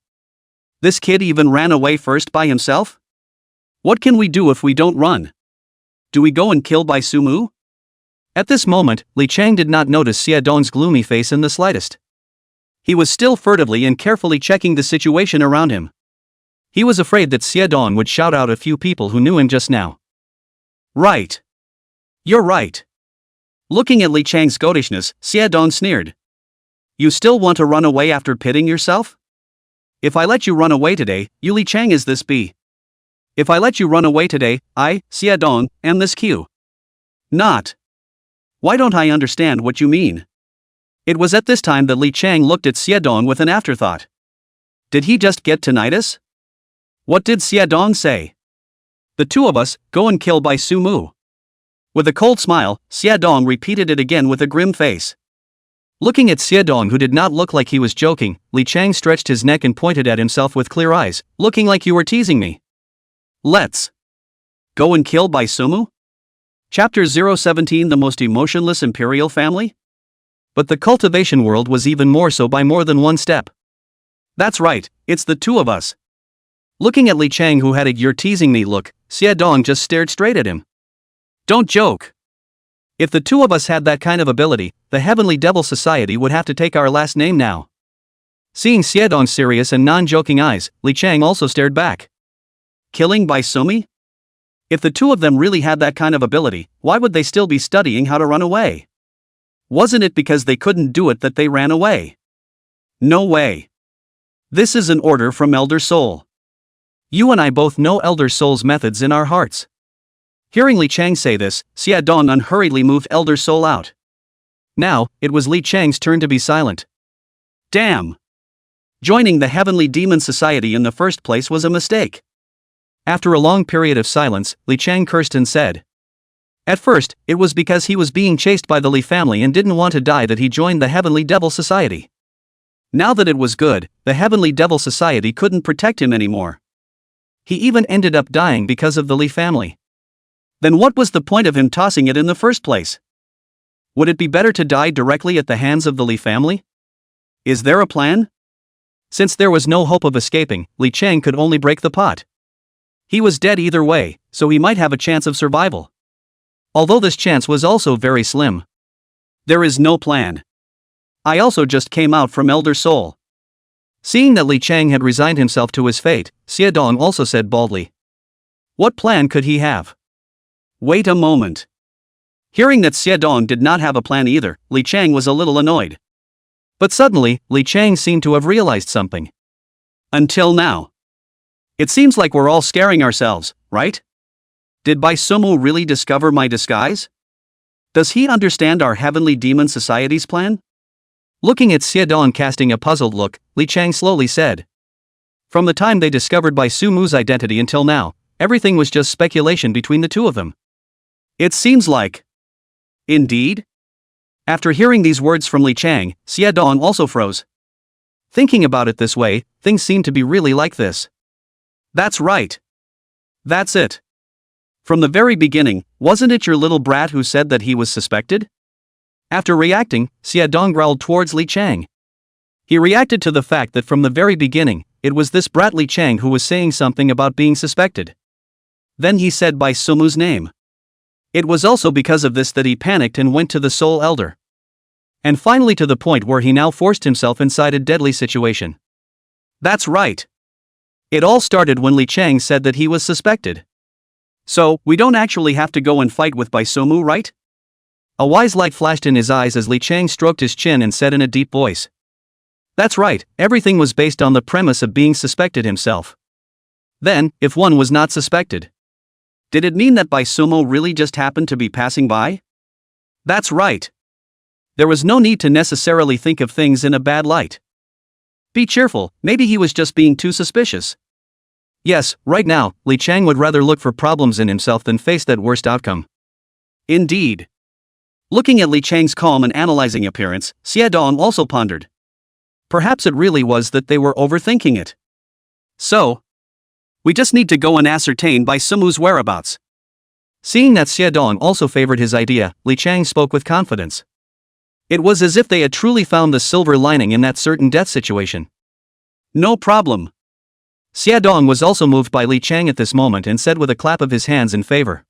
This kid even ran away first by himself? What can we do if we don't run? Do we go and kill Bai Sumu? At this moment, Li Chang did not notice Xiadong's gloomy face in the slightest. He was still furtively and carefully checking the situation around him. He was afraid that Xiadong would shout out a few people who knew him just now. Right. You're right. Looking at Li Chang's goatishness, Xiadong sneered. You still want to run away after pitting yourself? If I let you run away today, you Li Chang is this be. If I let you run away today, I, Xiadong, am this Q. Not. Why don't I understand what you mean? It was at this time that Li Chang looked at Xiadong with an afterthought. Did he just get tinnitus? What did Xiadong say? The two of us, go and kill Bai Sumu. With a cold smile, Xiadong repeated it again with a grim face. Looking at Xiadong, who did not look like he was joking, Li Chang stretched his neck and pointed at himself with clear eyes, looking like you were teasing me. Let's go and kill Bai Sumu? Chapter 017, The Most Emotionless Imperial Family? But the cultivation world was even more so by more than one step. That's right, it's the two of us. Looking at Li Chang, who had a "you're teasing me" look, Xiadong just stared straight at him. Don't joke. If the two of us had that kind of ability, the Heavenly Devil Society would have to take our last name now. Seeing Xiadong's serious and non-joking eyes, Li Chang also stared back. Killing Bai Sumu? If the two of them really had that kind of ability, why would they still be studying how to run away? Wasn't it because they couldn't do it that they ran away? No way. This is an order from Elder Soul. You and I both know Elder Soul's methods in our hearts. Hearing Li Chang say this, Xia Dong unhurriedly moved Elder Soul out. Now, it was Li Chang's turn to be silent. Damn! Joining the Heavenly Demon Society in the first place was a mistake. After a long period of silence, Li Chang cursed and said. At first, it was because he was being chased by the Li family and didn't want to die that he joined the Heavenly Devil Society. Now that it was good, the Heavenly Devil Society couldn't protect him anymore. He even ended up dying because of the Li family. Then what was the point of him tossing it in the first place? Would it be better to die directly at the hands of the Li family? Is there a plan? Since there was no hope of escaping, Li Chang could only break the pot. He was dead either way, so he might have a chance of survival. Although this chance was also very slim. There is no plan. I also just came out from Elder Soul. Seeing that Li Chang had resigned himself to his fate, Xia Dong also said baldly. What plan could he have? Wait a moment. Hearing that Xia Dong did not have a plan either, Li Chang was a little annoyed. But suddenly, Li Chang seemed to have realized something. Until now. It seems like we're all scaring ourselves, right? Did Bai Sumu really discover my disguise? Does he understand our Heavenly Demon Society's plan? Looking at Xia Dong casting a puzzled look, Li Chang slowly said. From the time they discovered Bai Sumu's identity until now, everything was just speculation between the two of them. It seems like. Indeed? After hearing these words from Li Chang, Xia Dong also froze. Thinking about it this way, things seem to be really like this. That's right. That's it. From the very beginning, wasn't it your little brat who said that he was suspected? After reacting, Xia Dong growled towards Li Chang. He reacted to the fact that from the very beginning, it was this brat Li Chang who was saying something about being suspected. Then he said Bai Sumu's name. It was also because of this that he panicked and went to the Soul Elder. And finally to the point where he now forced himself inside a deadly situation. That's right. It all started when Li Chang said that he was suspected. So, we don't actually have to go and fight with Bai Sumu, right? A wise light flashed in his eyes as Li Chang stroked his chin and said in a deep voice. That's right, everything was based on the premise of being suspected himself. Then, if one was not suspected, did it mean that Bai Sumu really just happened to be passing by? That's right. There was no need to necessarily think of things in a bad light. Be cheerful, maybe he was just being too suspicious. Yes, right now, Li Chang would rather look for problems in himself than face that worst outcome. Indeed. Looking at Li Chang's calm and analyzing appearance, Xia Dong also pondered. Perhaps it really was that they were overthinking it. So, we just need to go and ascertain Bai Sumu's whereabouts. Seeing that Xia Dong also favored his idea, Li Chang spoke with confidence. It was as if they had truly found the silver lining in that certain death situation. No problem. Xia Dong was also moved by Li Chang at this moment and said with a clap of his hands in favor.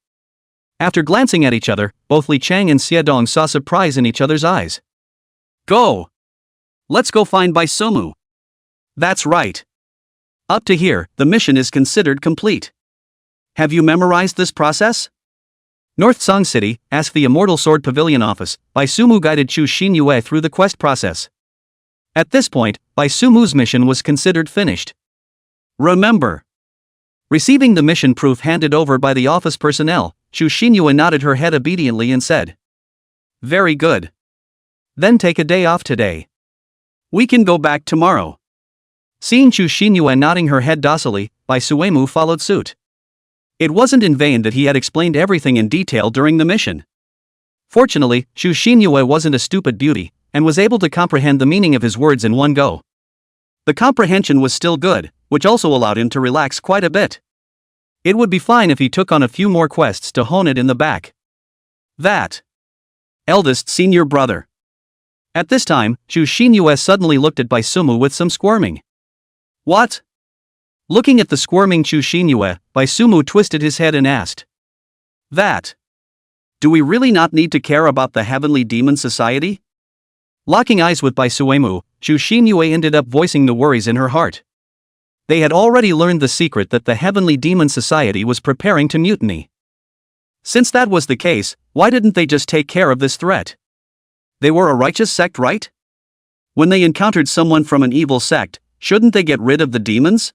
After glancing at each other, both Li Chang and Xia Dong saw surprise in each other's eyes. Go! Let's go find Bai Sumu. That's right. Up to here, the mission is considered complete. Have you memorized this process? North Song City, asked the Immortal Sword Pavilion office. Bai Sumu guided Chu Xinyue through the quest process. At this point, Bai Sumu's mission was considered finished. Remember. Receiving the mission proof handed over by the office personnel, Chu Xinyue nodded her head obediently and said. Very good. Then take a day off today. We can go back tomorrow. Seeing Chu Xinyue nodding her head docilely, Bai Suemu followed suit. It wasn't in vain that he had explained everything in detail during the mission. Fortunately, Chu Xinyue wasn't a stupid beauty, and was able to comprehend the meaning of his words in one go. The comprehension was still good, which also allowed him to relax quite a bit. It would be fine if he took on a few more quests to hone it in the back. That. Eldest senior brother. At this time, Chu Xinyue suddenly looked at Bai Sumu with some squirming. What? Looking at the squirming Chu Xinyue, Bai Sumu twisted his head and asked. That. Do we really not need to care about the Heavenly Demon Society? Locking eyes with Bai Suemu, Chu Xinyue ended up voicing the worries in her heart. They had already learned the secret that the Heavenly Demon Society was preparing to mutiny. Since that was the case, why didn't they just take care of this threat? They were a righteous sect, right? When they encountered someone from an evil sect, shouldn't they get rid of the demons?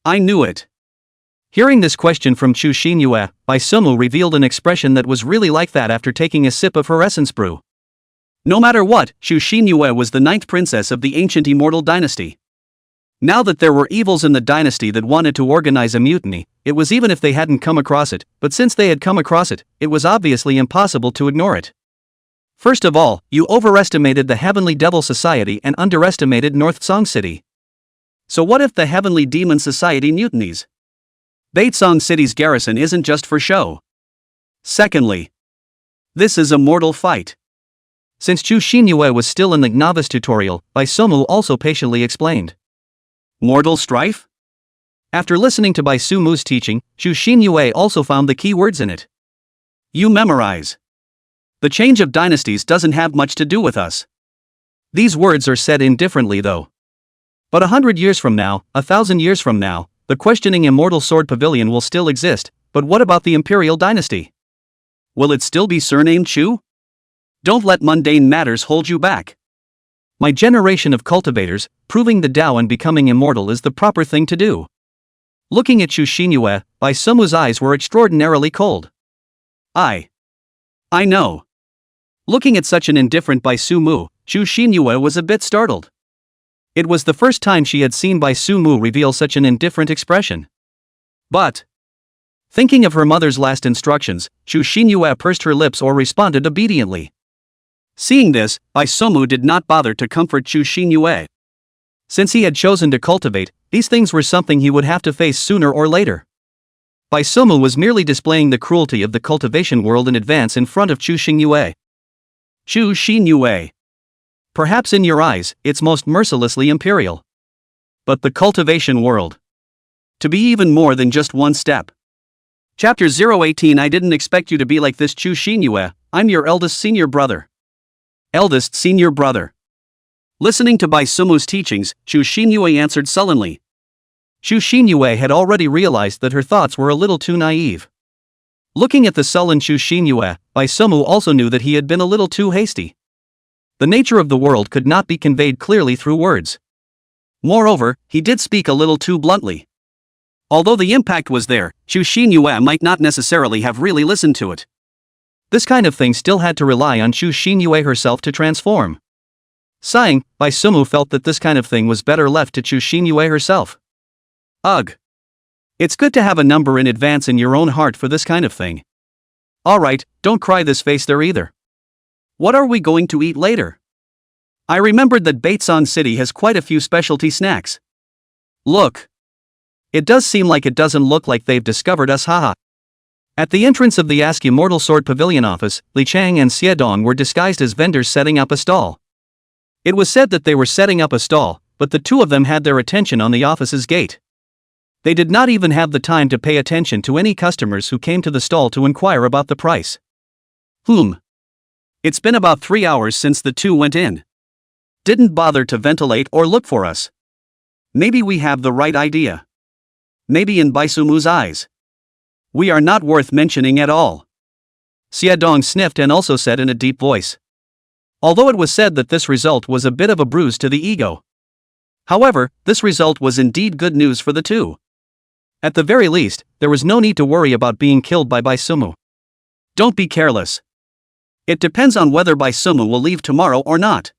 I knew it. Hearing this question from Chu Xinyue, Bai Sumu revealed an expression that was really like that after taking a sip of her essence brew. No matter what, Chu Xinyue was the ninth princess of the ancient Immortal dynasty. Now that there were evils in the dynasty that wanted to organize a mutiny, it was even if they hadn't come across it, but since they had come across it, it was obviously impossible to ignore it. First of all, you overestimated the Heavenly Devil Society and underestimated North Song City. So what if the Heavenly Demon Society mutinies? Baitsong City's garrison isn't just for show. Secondly, this is a mortal fight. Since Chu Xinyue was still in the novice tutorial, Bai Sumu also patiently explained. Mortal strife? After listening to Bai Sumu's teaching, Chu Xinyue also found the key words in it. You memorize. The change of dynasties doesn't have much to do with us. These words are said indifferently though. But 100 years from now, 1,000 years from now, the questioning Immortal Sword Pavilion will still exist, but what about the Imperial Dynasty? Will it still be surnamed Chu? Don't let mundane matters hold you back. My generation of cultivators, proving the Tao and becoming immortal is the proper thing to do. Looking at Chu Xinyue, Bai Sumu's eyes were extraordinarily cold. I know. Looking at such an indifferent Bai Sumu, Chu Xinyue was a bit startled. It was the first time she had seen Bai Sumu reveal such an indifferent expression. But, thinking of her mother's last instructions, Chu Xinyue pursed her lips or responded obediently. Seeing this, Bai Sumu did not bother to comfort Chu Xinyue. Since he had chosen to cultivate, these things were something he would have to face sooner or later. Bai Sumu was merely displaying the cruelty of the cultivation world in advance in front of Chu Xinyue. Chu Xinyue. Perhaps in your eyes, it's most mercilessly imperial. But the cultivation world. To be even more than just one step. Chapter 018. I didn't expect you to be like this, Chu Xinyue. I'm your eldest senior brother. Eldest senior brother. Listening to Bai Sumu's teachings, Chu Xinyue answered sullenly. Chu Xinyue had already realized that her thoughts were a little too naive. Looking at the sullen Chu Xinyue, Bai Sumu also knew that he had been a little too hasty. The nature of the world could not be conveyed clearly through words. Moreover, he did speak a little too bluntly. Although the impact was there, Chu Xinyue might not necessarily have really listened to it. This kind of thing still had to rely on Chu Xinyue herself to transform. Sighing, Bai Sumu felt that this kind of thing was better left to Chu Xinyue herself. Ugh. It's good to have a number in advance in your own heart for this kind of thing. Alright, don't cry this face there either. What are we going to eat later? I remembered that Baitsong City has quite a few specialty snacks. Look. It does seem like it doesn't look like they've discovered us, haha. At the entrance of the Ask Immortal Sword Pavilion office, Li Chang and Xie Dong were disguised as vendors setting up a stall. It was said that they were setting up a stall, but the two of them had their attention on the office's gate. They did not even have the time to pay attention to any customers who came to the stall to inquire about the price. It's been about 3 hours since the two went in. Didn't bother to ventilate or look for us. Maybe we have the right idea. Maybe in Bai Sumu's eyes. We are not worth mentioning at all. Xie Dong sniffed and also said in a deep voice. Although it was said that this result was a bit of a bruise to the ego. However, this result was indeed good news for the two. At the very least, there was no need to worry about being killed by Bai Sumu. Don't be careless. It depends on whether Bai Sumu will leave tomorrow or not.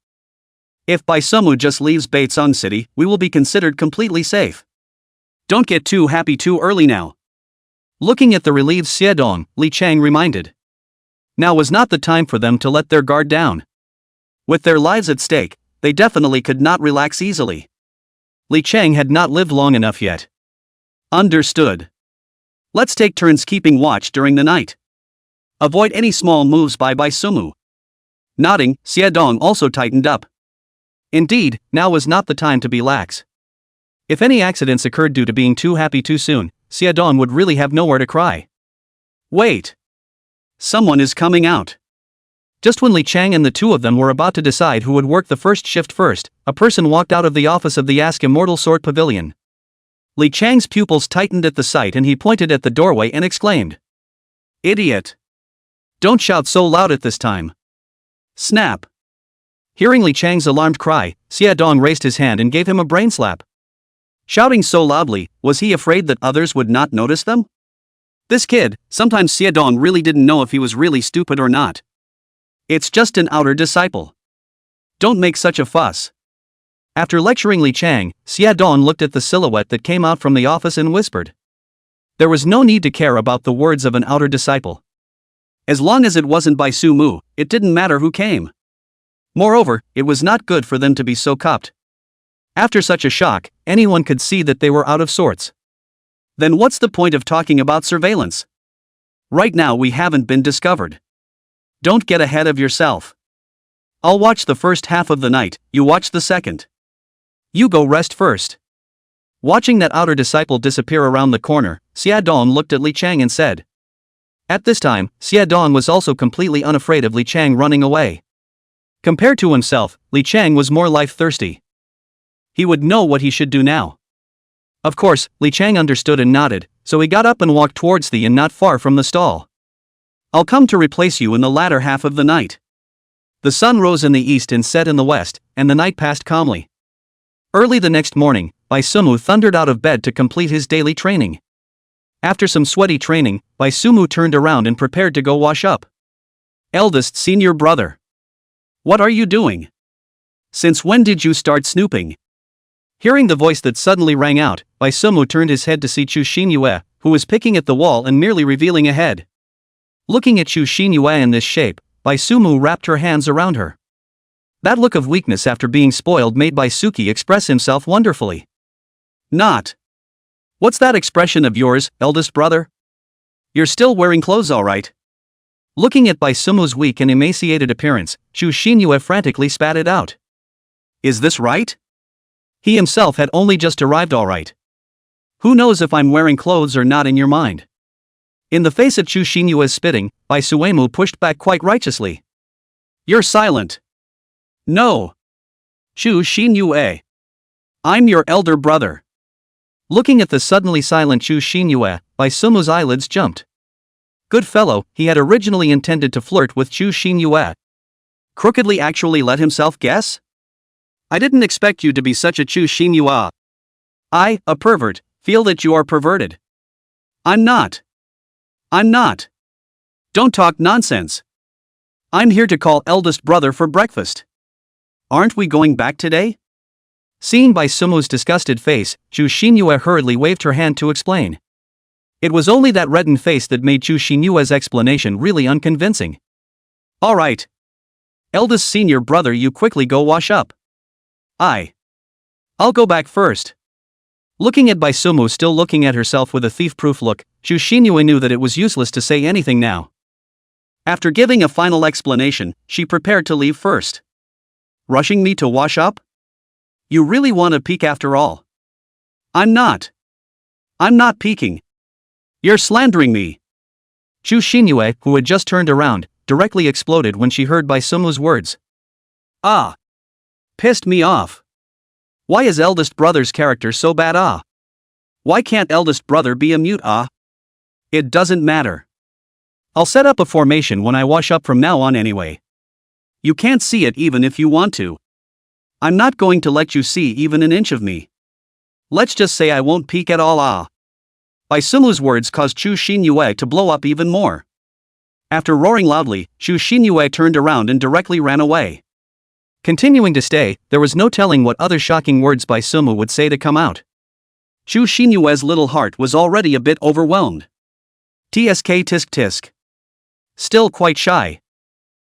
If Bai Sumu just leaves Baitsong City, we will be considered completely safe. Don't get too happy too early now. Looking at the relieved Xie Dong, Li Chang reminded. Now was not the time for them to let their guard down. With their lives at stake, they definitely could not relax easily. Li Chang had not lived long enough yet. Understood. Let's take turns keeping watch during the night. Avoid any small moves by Bai Sumu. Nodding, Xie Dong also tightened up. Indeed, now was not the time to be lax. If any accidents occurred due to being too happy too soon, Xie Dong would really have nowhere to cry. Wait. Someone is coming out. Just when Li Chang and the two of them were about to decide who would work the first shift first, a person walked out of the office of the Ask Immortal Sword Pavilion. Li Chang's pupils tightened at the sight and he pointed at the doorway and exclaimed. Idiot! Don't shout so loud at this time. Snap. Hearing Li Chang's alarmed cry, Xie Dong raised his hand and gave him a brain slap. Shouting so loudly, was he afraid that others would not notice them? This kid, sometimes Xie Dong really didn't know if he was really stupid or not. It's just an outer disciple. Don't make such a fuss. After lecturing Li Chang, Xie Dong looked at the silhouette that came out from the office and whispered. There was no need to care about the words of an outer disciple. As long as it wasn't Bai Su Mu, it didn't matter who came. Moreover, it was not good for them to be so cupped. After such a shock, anyone could see that they were out of sorts. Then what's the point of talking about surveillance? Right now we haven't been discovered. Don't get ahead of yourself. I'll watch the first half of the night, you watch the second. You go rest first. Watching that outer disciple disappear around the corner, Xie Dong looked at Li Chang and said. At this time, Xie Dong was also completely unafraid of Li Chang running away. Compared to himself, Li Chang was more life-thirsty. He would know what he should do now. Of course, Li Chang understood and nodded, so he got up and walked towards the inn not far from the stall. I'll come to replace you in the latter half of the night. The sun rose in the east and set in the west, and the night passed calmly. Early the next morning, Bai Sumu thundered out of bed to complete his daily training. After some sweaty training, Bai Sumu turned around and prepared to go wash up. Eldest senior brother. What are you doing? Since when did you start snooping? Hearing the voice that suddenly rang out, Bai Sumu turned his head to see Chu Xinyue, who was picking at the wall and merely revealing a head. Looking at Chu Xinyue in this shape, Bai Sumu wrapped her hands around her. That look of weakness after being spoiled made Bai Suki express himself wonderfully. Not. What's that expression of yours, eldest brother? You're still wearing clothes all right. Looking at Bai Sumu's weak and emaciated appearance, Chu Xinyue frantically spat it out. Is this right? He himself had only just arrived all right. Who knows if I'm wearing clothes or not in your mind? In the face of Chu Xinyue's spitting, Bai Suemu pushed back quite righteously. You're silent. No. Chu Xinyue. I'm your elder brother. Looking at the suddenly silent Chu Xinyue, Bai Sumu's eyelids jumped. Good fellow, he had originally intended to flirt with Chu Xinyue. Crookedly actually let himself guess? I didn't expect you to be such a Chu Xinyue. I, a pervert, feel that you are perverted. I'm not. I'm not. Don't talk nonsense. I'm here to call eldest brother for breakfast. Aren't we going back today? Seeing Bai Sumu's disgusted face, Chu Xinyue hurriedly waved her hand to explain. It was only that reddened face that made Chu Xinyue's explanation really unconvincing. All right. Eldest senior brother, you quickly go wash up. I'll go back first. Looking at Bai Sumu still looking at herself with a thief-proof look, Chu Xinyue knew that it was useless to say anything now. After giving a final explanation, she prepared to leave first. Rushing me to wash up? You really want to peek after all? I'm not. I'm not peeking. You're slandering me. Chu Xinyue, who had just turned around, directly exploded when she heard Bai Sumu's words. Ah. Pissed me off. Why is eldest brother's character so bad? Ah. Why can't eldest brother be a mute? Ah. It doesn't matter. I'll set up a formation when I wash up from now on anyway. You can't see it even if you want to. I'm not going to let you see even an inch of me. Let's just say I won't peek at all. Ah. Bai Sumu's words caused Chu Xinyue to blow up even more. After roaring loudly, Chu Xinyue turned around and directly ran away. Continuing to stay, there was no telling what other shocking words Bai Sumu would say to come out. Chu Xinyue's little heart was already a bit overwhelmed. Tsk tisk tisk. Still quite shy.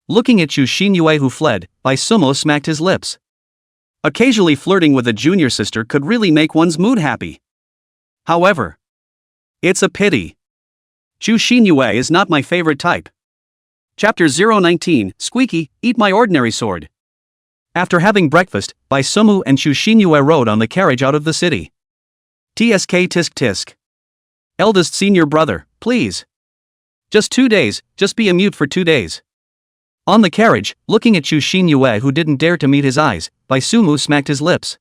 Looking at Chu Xinyue who fled, Bai Sumu smacked his lips. Occasionally flirting with a junior sister could really make one's mood happy. However, it's a pity. Chu Xinyue is not my favorite type. Chapter 019, Squeaky, Eat My Ordinary Sword. After having breakfast, Bai Sumu and Chu Xinyue rode on the carriage out of the city. Tsk tisk tisk. Eldest senior brother, please. Just 2 days, just be a mute for 2 days. On the carriage, looking at Chu Xinyue who didn't dare to meet his eyes, Bai Sumu smacked his lips.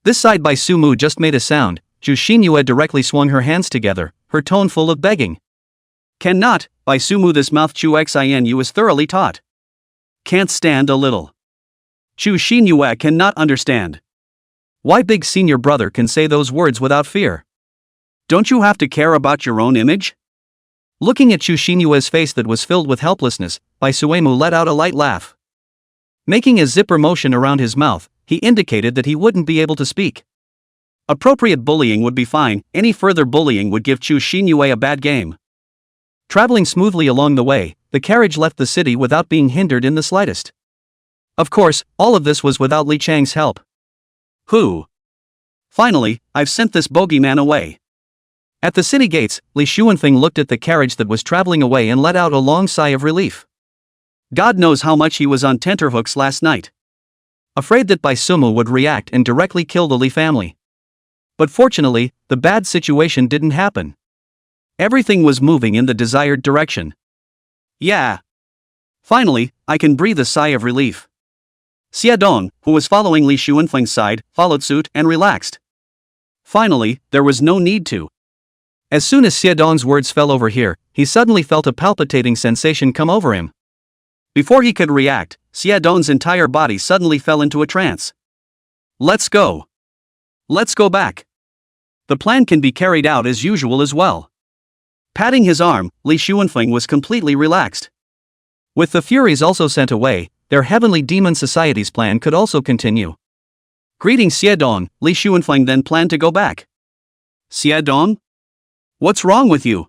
This side Bai Sumu just made a sound, Chu Xinyue directly swung her hands together, her tone full of begging. Cannot, Bai Sumu, this mouth Chu Xinu is thoroughly taught. Can't stand a little. Chu Xinyue cannot understand. Why big senior brother can say those words without fear? Don't you have to care about your own image? Looking at Chu Xinyue's face that was filled with helplessness, Bai Suemu let out a light laugh. Making a zipper motion around his mouth, he indicated that he wouldn't be able to speak. Appropriate bullying would be fine, any further bullying would give Chu Xinyue a bad game. Traveling smoothly along the way, the carriage left the city without being hindered in the slightest. Of course, all of this was without Li Chang's help. Who? Finally, I've sent this bogeyman away. At the city gates, Li Xuanfeng looked at the carriage that was traveling away and let out a long sigh of relief. God knows how much he was on tenterhooks last night. Afraid that Bai Sumu would react and directly kill the Li family. But fortunately, the bad situation didn't happen. Everything was moving in the desired direction. Yeah. Finally, I can breathe a sigh of relief. Xie Dong, who was following Li Xuanfeng's side, followed suit and relaxed. Finally, there was no need to. As soon as Xie Dong's words fell over here, he suddenly felt a palpitating sensation come over him. Before he could react, Xie Dong's entire body suddenly fell into a trance. Let's go. Let's go back. The plan can be carried out as usual as well. Patting his arm, Li Xuanfeng was completely relaxed. With the Furies also sent away, their Heavenly Demon Society's plan could also continue. Greeting Xie Dong, Li Xuanfeng then planned to go back. Xie Dong? What's wrong with you?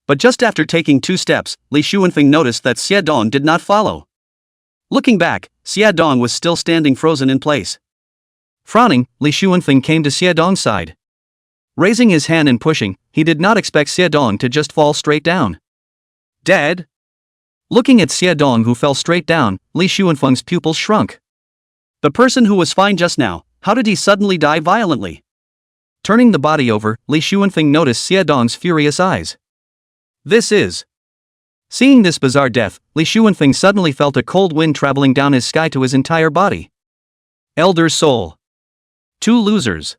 But just after taking 2 steps, Li Xuanfeng noticed that Xie Dong did not follow. Looking back, Xie Dong was still standing frozen in place. Frowning, Li Xuanfeng came to Xie Dong's side. Raising his hand and pushing, he did not expect Xie Dong to just fall straight down. Dead? Looking at Xie Dong who fell straight down, Li Xuanfeng's pupils shrunk. The person who was fine just now, how did he suddenly die violently? Turning the body over, Li Xuanfeng noticed Xie Dong's furious eyes. This is... Seeing this bizarre death, Li Xuanfeng suddenly felt a cold wind traveling down his sky to his entire body. Elder Soul. 2 losers.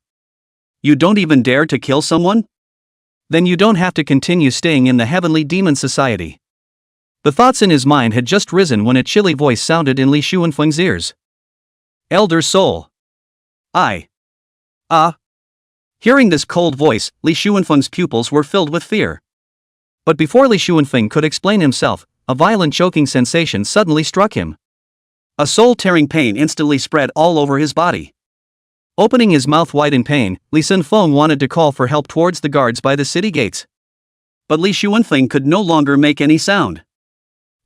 You don't even dare to kill someone? Then you don't have to continue staying in the Heavenly Demon Society. The thoughts in his mind had just risen when a chilly voice sounded in Li Xuanfeng's ears. Elder Soul. Hearing this cold voice, Li Xuanfeng's pupils were filled with fear. But before Li Xuanfeng could explain himself, a violent choking sensation suddenly struck him. A soul-tearing pain instantly spread all over his body. Opening his mouth wide in pain, Li Sunfeng wanted to call for help towards the guards by the city gates. But Li Xuanfeng could no longer make any sound.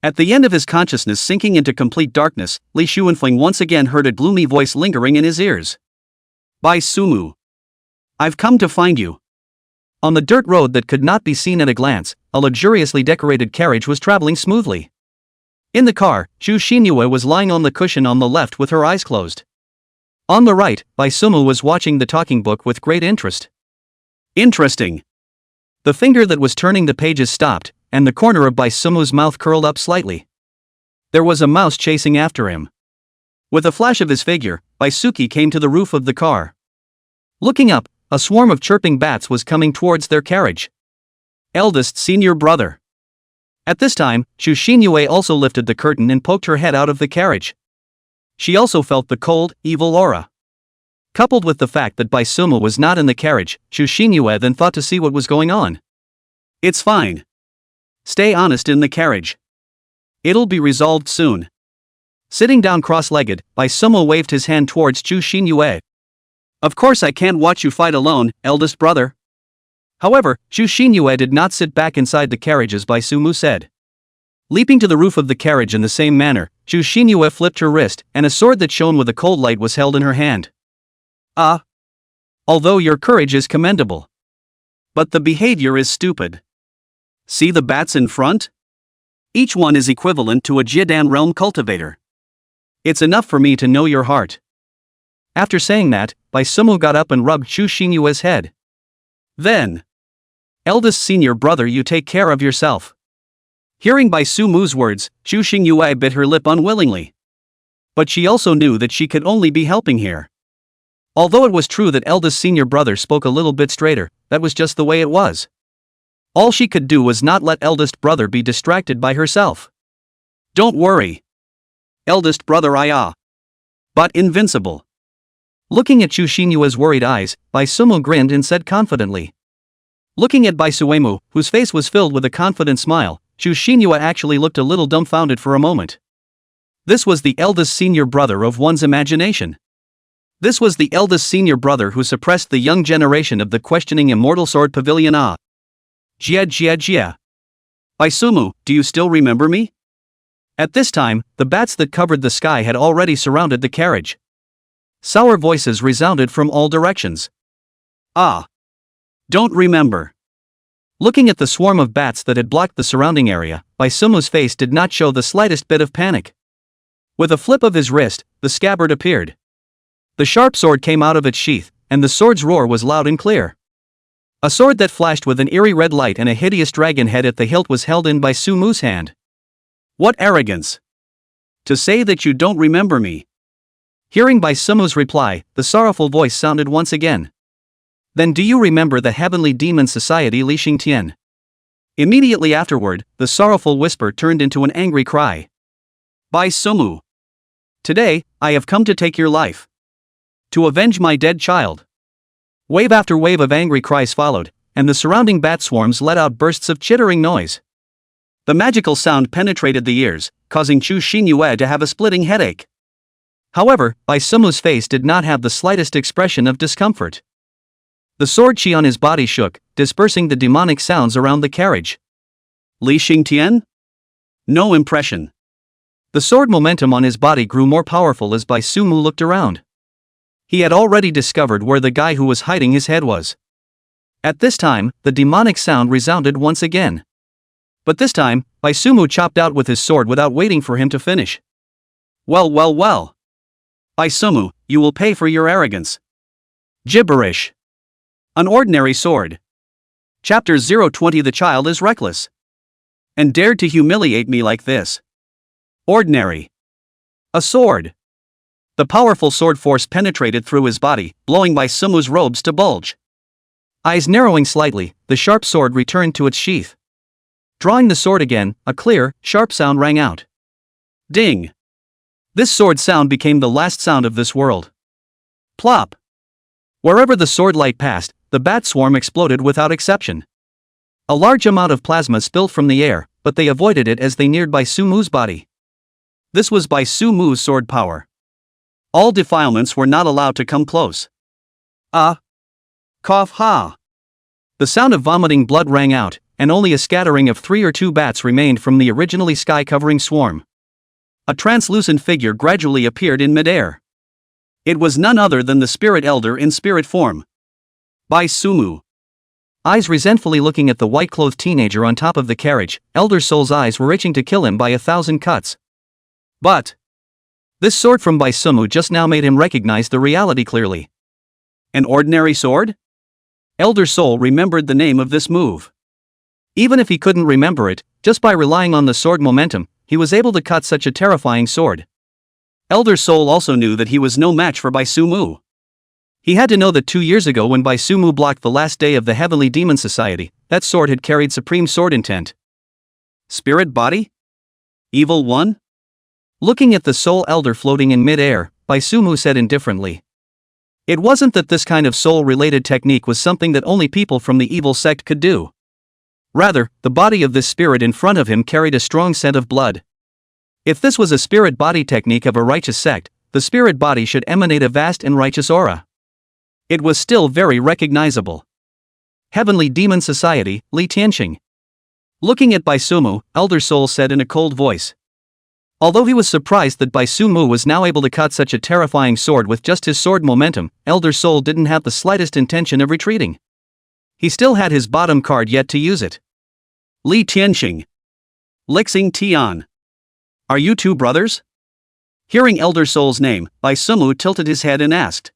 At the end of his consciousness sinking into complete darkness, Li Xuanfeng once again heard a gloomy voice lingering in his ears. Bai Sumu. I've come to find you. On the dirt road that could not be seen at a glance, a luxuriously decorated carriage was traveling smoothly. In the car, Chu Xinyue was lying on the cushion on the left with her eyes closed. On the right, Bai Sumu was watching the talking book with great interest. Interesting. The finger that was turning the pages stopped, and the corner of Bai Sumu's mouth curled up slightly. There was a mouse chasing after him. With a flash of his figure, Baisuki came to the roof of the car. Looking up, a swarm of chirping bats was coming towards their carriage. Eldest senior brother. At this time, Chu Xinyue also lifted the curtain and poked her head out of the carriage. She also felt the cold, evil aura. Coupled with the fact that Bai Sumu was not in the carriage, Chu Xinyue then thought to see what was going on. It's fine. Stay honest in the carriage. It'll be resolved soon. Sitting down cross-legged, Bai Sumu waved his hand towards Chu Xinyue. Of course I can't watch you fight alone, eldest brother. However, Chu Xinyue did not sit back inside the carriage as Bai Sumu said. Leaping to the roof of the carriage in the same manner, Chu Xinyue flipped her wrist, and a sword that shone with a cold light was held in her hand. Although your courage is commendable. But the behavior is stupid. See the bats in front? Each one is equivalent to a Jiedan realm cultivator. It's enough for me to know your heart. After saying that, Bai Sumu got up and rubbed Chu Xinyue's head. Then, eldest senior brother, you take care of yourself. Hearing Bai Sumu's words, Chu Xinyue bit her lip unwillingly. But she also knew that she could only be helping here. Although it was true that eldest senior brother spoke a little bit straighter, that was just the way it was. All she could do was not let eldest brother be distracted by herself. Don't worry. Eldest brother but invincible. Looking at Chu Xinyue's worried eyes, Bai Sumu grinned and said confidently. Looking at Bai Suemu, whose face was filled with a confident smile, Chu Xinyue actually looked a little dumbfounded for a moment. This was the eldest senior brother of one's imagination. This was the eldest senior brother who suppressed the young generation of the questioning Immortal Sword Pavilion. Jia. Bai Sumu, do you still remember me? At this time, the bats that covered the sky had already surrounded the carriage. Sour voices resounded from all directions. Ah. Don't remember. Looking at the swarm of bats that had blocked the surrounding area, Bai Sumu's face did not show the slightest bit of panic. With a flip of his wrist, the scabbard appeared. The sharp sword came out of its sheath, and the sword's roar was loud and clear. A sword that flashed with an eerie red light and a hideous dragon head at the hilt was held in Bai Sumu's hand. What arrogance! To say that you don't remember me. Hearing Bai Sumu's reply, the sorrowful voice sounded once again. Then do you remember the Heavenly Demon Society Li Xingtian? Immediately afterward, the sorrowful whisper turned into an angry cry. Bai Sumu. Today, I have come to take your life. To avenge my dead child. Wave after wave of angry cries followed, and the surrounding bat swarms let out bursts of chittering noise. The magical sound penetrated the ears, causing Chu Xinyue to have a splitting headache. However, Bai Sumu's face did not have the slightest expression of discomfort. The sword chi on his body shook, dispersing the demonic sounds around the carriage. Li Xingtian? No impression. The sword momentum on his body grew more powerful as Bai Sumu looked around. He had already discovered where the guy who was hiding his head was. At this time, the demonic sound resounded once again. But this time, Bai Sumu chopped out with his sword without waiting for him to finish. Well. Bai Sumu, you will pay for your arrogance. Gibberish. An ordinary sword. Chapter 020. The child is reckless. And dared to humiliate me like this. Ordinary. A sword. The powerful sword force penetrated through his body, blowing Bai Sumu's robes to bulge. Eyes narrowing slightly, the sharp sword returned to its sheath. Drawing the sword again, a clear, sharp sound rang out. Ding. This sword sound became the last sound of this world. Plop. Wherever the sword light passed, the bat swarm exploded without exception. A large amount of plasma spilled from the air, but they avoided it as they neared Bai Sumu's body. This was Bai Sumu's sword power. All defilements were not allowed to come close. Cough ha. The sound of vomiting blood rang out, and only a scattering of 3 or 2 bats remained from the originally sky-covering swarm. A translucent figure gradually appeared in midair. It was none other than the spirit elder in spirit form. Bai Sumu. Eyes resentfully looking at the white-clothed teenager on top of the carriage, Elder Soul's eyes were itching to kill him by 1,000 cuts. But this sword from Bai Sumu just now made him recognize the reality clearly. An ordinary sword? Elder Soul remembered the name of this move. Even if he couldn't remember it, just by relying on the sword momentum, he was able to cut such a terrifying sword. Elder Soul also knew that he was no match for Bai Sumu. He had to know that 2 years ago when Bai Sumu blocked the last day of the Heavenly Demon Society, that sword had carried supreme sword intent. Spirit body? Evil one? Looking at the soul elder floating in mid-air, Bai Sumu said indifferently. It wasn't that this kind of soul-related technique was something that only people from the evil sect could do. Rather, the body of this spirit in front of him carried a strong scent of blood. If this was a spirit body technique of a righteous sect, the spirit body should emanate a vast and righteous aura. It was still very recognizable. Heavenly Demon Society, Li Tianxing. Looking at Bai Sumu, Elder Soul said in a cold voice. Although he was surprised that Bai Sumu was now able to cut such a terrifying sword with just his sword momentum, Elder Soul didn't have the slightest intention of retreating. He still had his bottom card yet to use it. Li Tianxing. Lixing Tian. Are you two brothers? Hearing Elder Soul's name, Bai Sumu tilted his head and asked.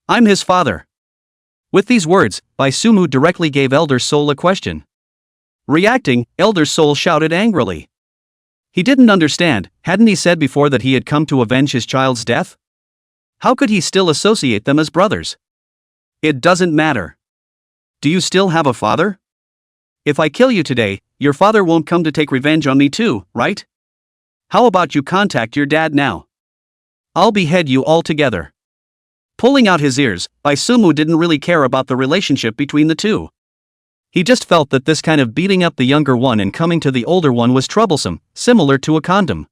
I'm his father. With these words, Bai Sumu directly gave Elder Soul a question. Reacting, Elder Soul shouted angrily. He didn't understand, hadn't he said before that he had come to avenge his child's death? How could he still associate them as brothers? It doesn't matter. Do you still have a father? If I kill you today, your father won't come to take revenge on me too, right? How about you contact your dad now? I'll behead you all together. Pulling out his ears, Baisumu didn't really care about the relationship between the two. He just felt that this kind of beating up the younger one and coming to the older one was troublesome, similar to a condom.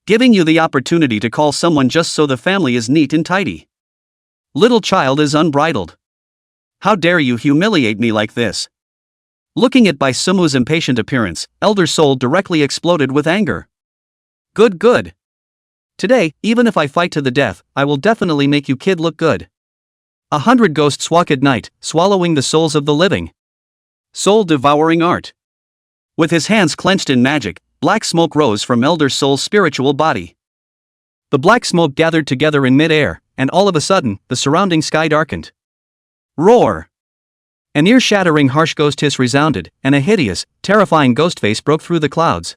Giving you the opportunity to call someone just so the family is neat and tidy. Little child is unbridled. How dare you humiliate me like this? Looking at Baisumu's impatient appearance, Elder Soul directly exploded with anger. Good. Today, even if I fight to the death, I will definitely make you kid look good. 100 ghosts walk at night, swallowing the souls of the living. Soul-devouring art. With his hands clenched in magic, black smoke rose from Elder Soul's spiritual body. The black smoke gathered together in mid-air, and all of a sudden, the surrounding sky darkened. Roar! An ear-shattering harsh ghost hiss resounded, and a hideous, terrifying ghost face broke through the clouds.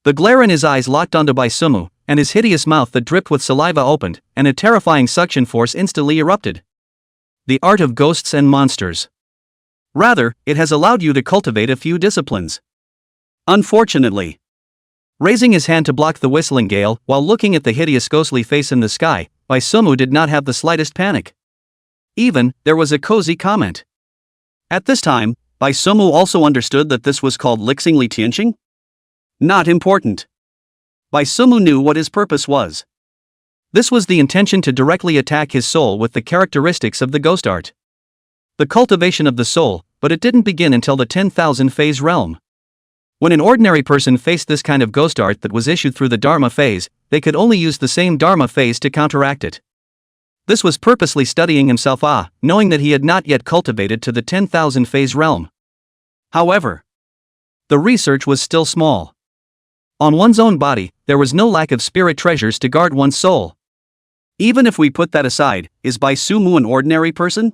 The glare in his eyes locked onto Baisumu, and his hideous mouth that dripped with saliva opened, and a terrifying suction force instantly erupted. The art of ghosts and monsters. Rather, it has allowed you to cultivate a few disciplines. Unfortunately. Raising his hand to block the whistling gale, while looking at the hideous ghostly face in the sky, Baisumu did not have the slightest panic. Even, there was a cozy comment. At this time, Baisumu also understood that this was called Lixingli Tianqing? Not important. Baisumu knew what his purpose was. This was the intention to directly attack his soul with the characteristics of the ghost art. The cultivation of the soul, but it didn't begin until the 10,000 phase realm. When an ordinary person faced this kind of ghost art that was issued through the Dharma phase, they could only use the same Dharma phase to counteract it. This was purposely studying himself knowing that he had not yet cultivated to the 10,000 phase realm. However, the research was still small. On one's own body, there was no lack of spirit treasures to guard one's soul. Even if we put that aside, is Baisumu an ordinary person?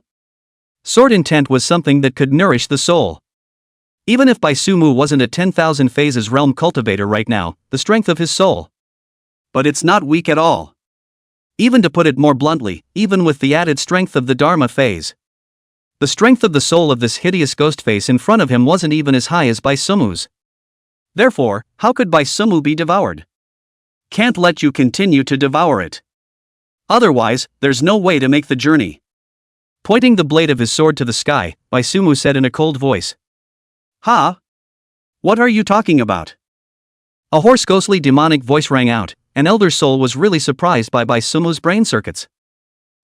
Sword intent was something that could nourish the soul. Even if Baisumu wasn't a 10,000 phases realm cultivator right now, the strength of his soul. But it's not weak at all. Even to put it more bluntly, even with the added strength of the Dharma phase. The strength of the soul of this hideous ghost face in front of him wasn't even as high as Baisumu's. Therefore, how could Baisumu be devoured? Can't let you continue to devour it. Otherwise, there's no way to make the journey. Pointing the blade of his sword to the sky, Baisumu said in a cold voice. Ha? What are you talking about? A hoarse ghostly demonic voice rang out, and Elder Soul was really surprised by Baisumu's brain circuits.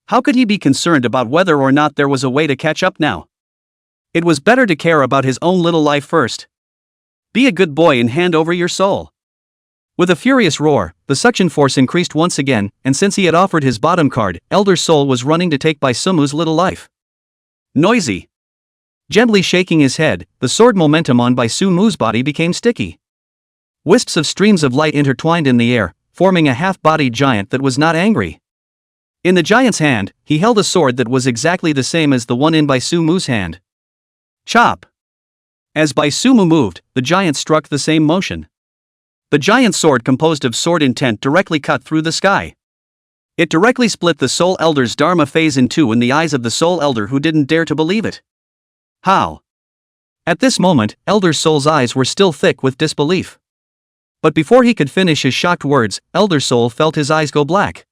How could he be concerned about whether or not there was a way to catch up now? It was better to care about his own little life first. Be a good boy and hand over your soul. With a furious roar, the suction force increased once again, and since he had offered his bottom card, Elder Soul was running to take Baisumu's little life. Noisy. Gently shaking his head, the sword momentum on Baisumu's body became sticky. Wisps of streams of light intertwined in the air, forming a half-bodied giant that was not angry. In the giant's hand, he held a sword that was exactly the same as the one in Baisumu's hand. Chop! As Baisumu moved, the giant struck the same motion. The giant sword composed of sword intent directly cut through the sky. It directly split the Soul Elder's Dharma phase in two in the eyes of the Soul Elder, who didn't dare to believe it. How? At this moment, Elder Soul's eyes were still thick with disbelief. But before he could finish his shocked words, Elder Soul felt his eyes go black.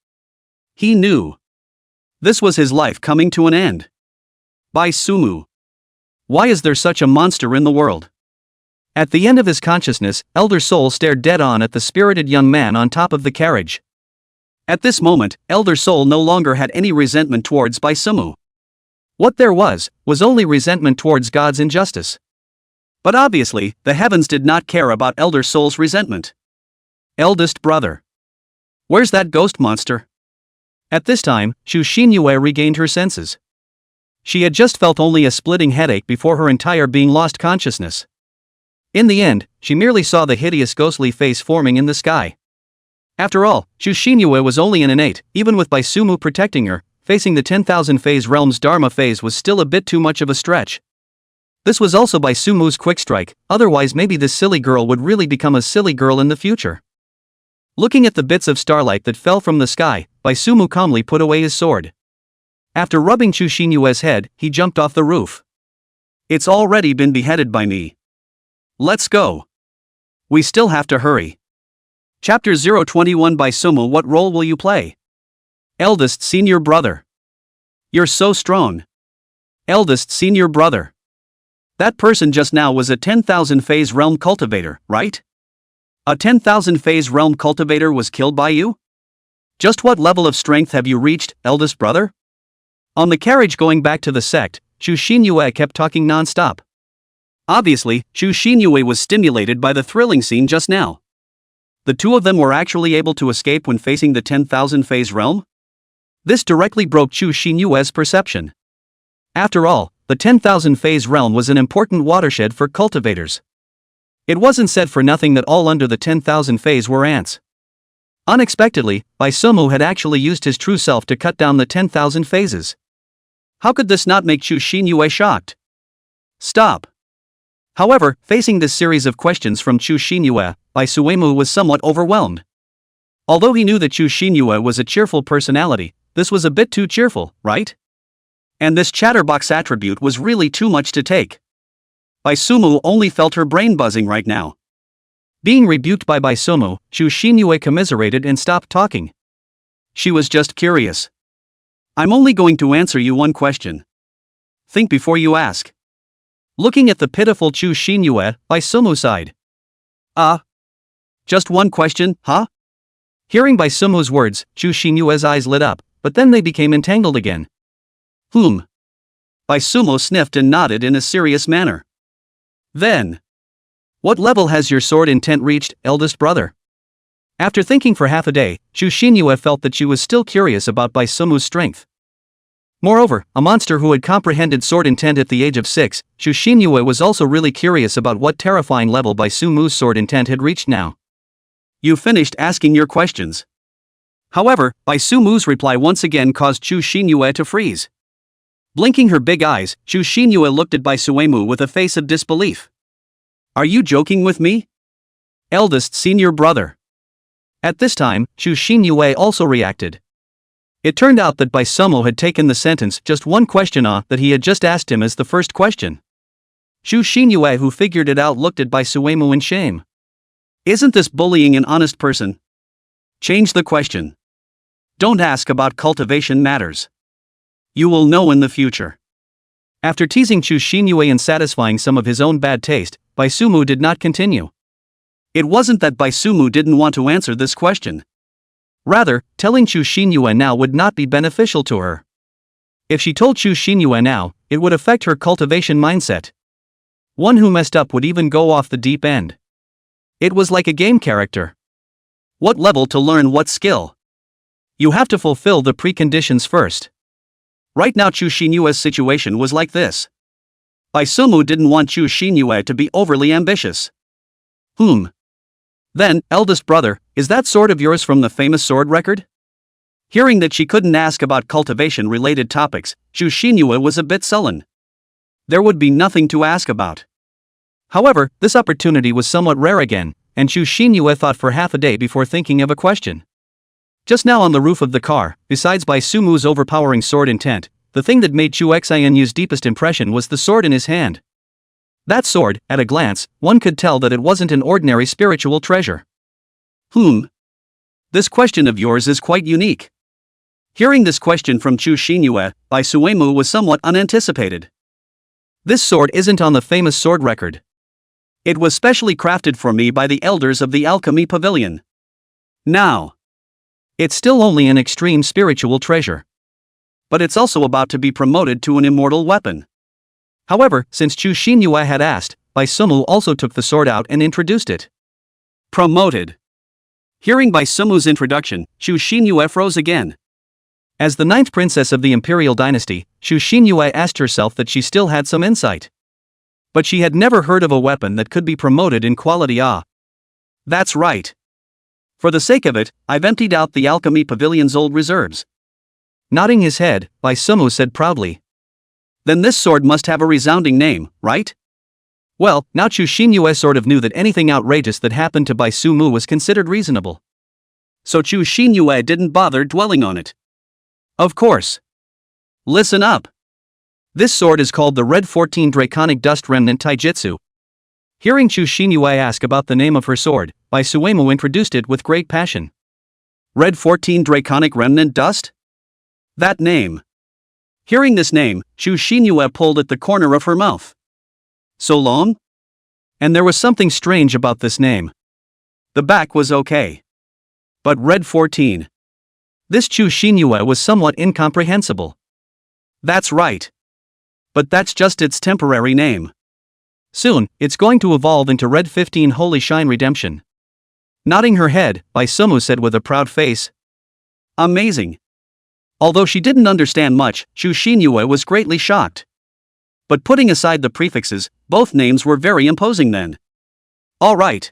He knew. This was his life coming to an end. Baisumu. Why is there such a monster in the world? At the end of his consciousness, Elder Soul stared dead on at the spirited young man on top of the carriage. At this moment, Elder Soul no longer had any resentment towards Baisumu. What there was only resentment towards God's injustice. But obviously, the heavens did not care about Elder Soul's resentment. Eldest brother. Where's that ghost monster? At this time, Shu Xinyue regained her senses. She had just felt only a splitting headache before her entire being lost consciousness. In the end, she merely saw the hideous ghostly face forming in the sky. After all, Shu Xinyue was only an innate, even with Baisumu protecting her, facing the 10,000 phase realm's Dharma phase was still a bit too much of a stretch. This was also Baisumu's quick strike, otherwise maybe this silly girl would really become a silly girl in the future. Looking at the bits of starlight that fell from the sky, Baisumu calmly put away his sword. After rubbing Shu Xinyue's head, he jumped off the roof. It's already been beheaded by me. Let's go. We still have to hurry. Chapter 021 by Sumu. What role will you play? Eldest senior brother. You're so strong. Eldest senior brother. That person just now was a 10,000 phase realm cultivator, right? A 10,000 phase realm cultivator was killed by you? Just what level of strength have you reached, eldest brother? On the carriage going back to the sect, Chu Xinyue kept talking non-stop. Obviously, Chu Xinyue was stimulated by the thrilling scene just now. The two of them were actually able to escape when facing the 10,000 phase realm? This directly broke Chu Xinyue's perception. After all, the 10,000 phase realm was an important watershed for cultivators. It wasn't said for nothing that all under the 10,000 phase were ants. Unexpectedly, Sumu had actually used his true self to cut down the 10,000 phases. How could this not make Chu Xinyue shocked? Stop. However, facing this series of questions from Chu Xinyue, Suemu was somewhat overwhelmed. Although he knew that Chu Xinyue was a cheerful personality, this was a bit too cheerful, right? And this chatterbox attribute was really too much to take. Sumu only felt her brain buzzing right now. Being rebuked by Sumu, Chu Xinyue commiserated and stopped talking. She was just curious. I'm only going to answer you one question. Think before you ask. Looking at the pitiful Chu Xinyue, Sumu sighed. Just one question, huh? Hearing Sumu's words, Chu Xinyue's eyes lit up, but then they became entangled again. Sumu sniffed and nodded in a serious manner. Then, what level has your sword intent reached, eldest brother? After thinking for half a day, Chu Xinyue felt that she was still curious about Sumu's strength. Moreover, a monster who had comprehended sword intent at the age of 6, Chu Xinyue was also really curious about what terrifying level Sumu's sword intent had reached now. You finished asking your questions. However, Sumu's reply once again caused Chu Xinyue to freeze. Blinking her big eyes, Chu Xinyue looked at Suemu with a face of disbelief. Are you joking with me? Eldest senior brother. At this time, Chu Xinyue also reacted. It turned out that Sumu had taken the sentence just one question that he had just asked him as the first question. Chu Xinyue, who figured it out, looked at Suemu in shame. Isn't this bullying an honest person? Change the question. Don't ask about cultivation matters. You will know in the future. After teasing Chu Xinyue and satisfying some of his own bad taste, Sumu did not continue. It wasn't that Sumu didn't want to answer this question. Rather, telling Chu Xinyue now would not be beneficial to her. If she told Chu Xinyue now, it would affect her cultivation mindset. One who messed up would even go off the deep end. It was like a game character. What level to learn what skill? You have to fulfill the preconditions first. Right now Chu Xinyue's situation was like this. Sumu didn't want Chu Xinyue to be overly ambitious. Then, eldest brother, is that sword of yours from the famous sword record? Hearing that she couldn't ask about cultivation-related topics, Chu Xinyue was a bit sullen. There would be nothing to ask about. However, this opportunity was somewhat rare again, and Chu Xinyue thought for half a day before thinking of a question. Just now on the roof of the car, besides Sumu's overpowering sword intent, the thing that made Chu Xinyue's deepest impression was the sword in his hand. That sword, at a glance, one could tell that it wasn't an ordinary spiritual treasure. This question of yours is quite unique. Hearing this question from Chu Xinyue, Suemu was somewhat unanticipated. This sword isn't on the famous sword record. It was specially crafted for me by the elders of the Alchemy Pavilion. Now, it's still only an extreme spiritual treasure. But it's also about to be promoted to an immortal weapon. However, since Chu Xinyue had asked, Sumu also took the sword out and introduced it. Promoted. Hearing Sumu's introduction, Chu Xinyue froze again. As the 9th princess of the imperial dynasty, Chu Xinyue asked herself that she still had some insight. But she had never heard of a weapon that could be promoted in quality. That's right. For the sake of it, I've emptied out the Alchemy Pavilion's old reserves. Nodding his head, Sumu said proudly. Then this sword must have a resounding name, right? Well, now Chu Xinyue sort of knew that anything outrageous that happened to Sumu was considered reasonable. So Chu Xinyue didn't bother dwelling on it. Of course. Listen up. This sword is called the Red 14 Draconic Dust Remnant Taijutsu. Hearing Chu Xinyue ask about the name of her sword, Bai Suemu introduced it with great passion. Red 14 Draconic Remnant Dust? That name. Hearing this name, Chu Xinyue pulled at the corner of her mouth. So long? And there was something strange about this name. The back was okay. But Red 14. This Chu Xinyue was somewhat incomprehensible. That's right. But that's just its temporary name. Soon, it's going to evolve into Red 15 Holy Shine Redemption. Nodding her head, Bai Sumu said with a proud face. Amazing. Although she didn't understand much, Chu Xinyue was greatly shocked. But putting aside the prefixes, both names were very imposing then. All right.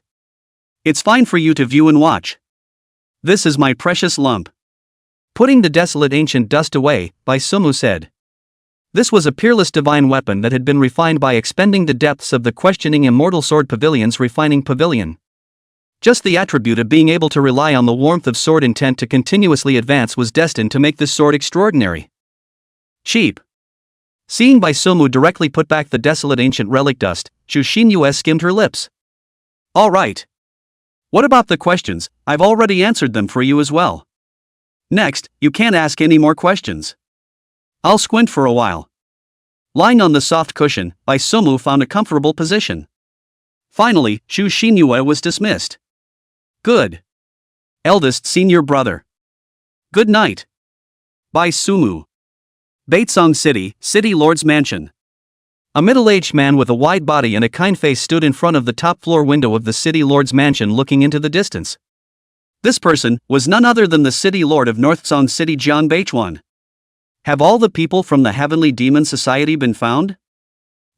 It's fine for you to view and watch. This is my precious lump. Putting the desolate ancient dust away, Bai Sumu said. This was a peerless divine weapon that had been refined by expending the depths of the questioning Immortal Sword Pavilion's refining pavilion. Just the attribute of being able to rely on the warmth of sword intent to continuously advance was destined to make this sword extraordinary. Cheap. Seeing Bai Sumu directly put back the desolate ancient relic dust, Chu Xinyue skimmed her lips. All right. What about the questions? I've already answered them for you as well. Next, you can't ask any more questions. I'll squint for a while. Lying on the soft cushion, Bai Sumu found a comfortable position. Finally, Chu Xinyue was dismissed. Good. Eldest senior brother. Good night. Bai Sumu. Baitsong City, City Lord's Mansion. A middle-aged man with a wide body and a kind face stood in front of the top-floor window of the City Lord's Mansion looking into the distance. This person was none other than the City Lord of Northsong City Jiang Beichuan. Have all the people from the Heavenly Demon Society been found?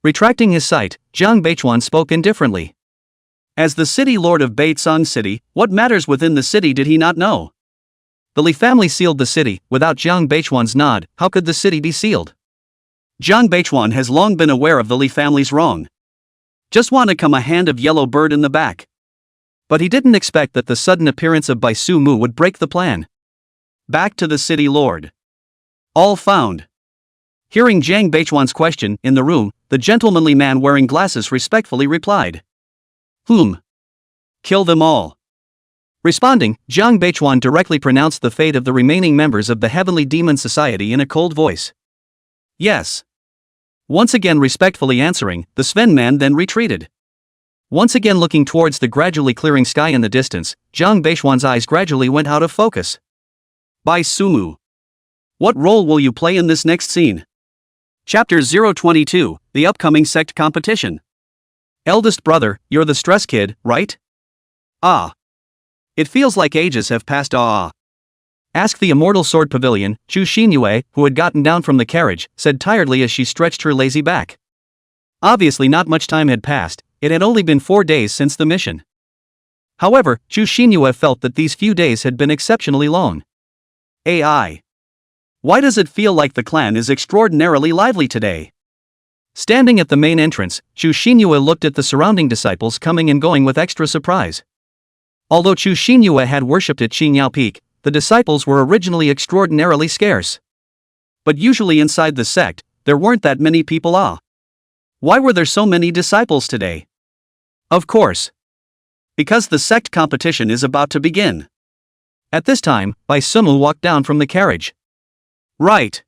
Retracting his sight, Jiang Beichuan spoke indifferently. As the City Lord of Baitsong City, what matters within the city did he not know? The Li family sealed the city. Without Jiang Beichuan's nod, how could the city be sealed? Jiang Beichuan has long been aware of the Li family's wrong. Just want to come a hand of yellow bird in the back. But he didn't expect that the sudden appearance of Bai Sumu would break the plan. Back to the City Lord. All found. Hearing Jiang Beichuan's question, in the room, the gentlemanly man wearing glasses respectfully replied. Whom? Kill them all. Responding, Jiang Beichuan directly pronounced the fate of the remaining members of the Heavenly Demon Society in a cold voice. Yes. Once again respectfully answering, the Sven man then retreated. Once again looking towards the gradually clearing sky in the distance, Jiang Beichuan's eyes gradually went out of focus. Bai Sumu. What role will you play in this next scene? Chapter 022, The Upcoming Sect Competition. Eldest brother, you're the stress kid, right? Ah. It feels like ages have passed. Asked the Immortal Sword Pavilion. Chu Xinyue, who had gotten down from the carriage, said tiredly as she stretched her lazy back. Obviously not much time had passed, it had only been 4 days since the mission. However, Chu Xinyue felt that these few days had been exceptionally long. AI. Why does it feel like the clan is extraordinarily lively today? Standing at the main entrance, Chu Xinyue looked at the surrounding disciples coming and going with extra surprise. Although Chu Xinyue had worshipped at Qingyao Peak, the disciples were originally extraordinarily scarce. But usually inside the sect, there weren't that many people. Why were there so many disciples today? Of course. Because the sect competition is about to begin. At this time, Bai Sumu walked down from the carriage. Right.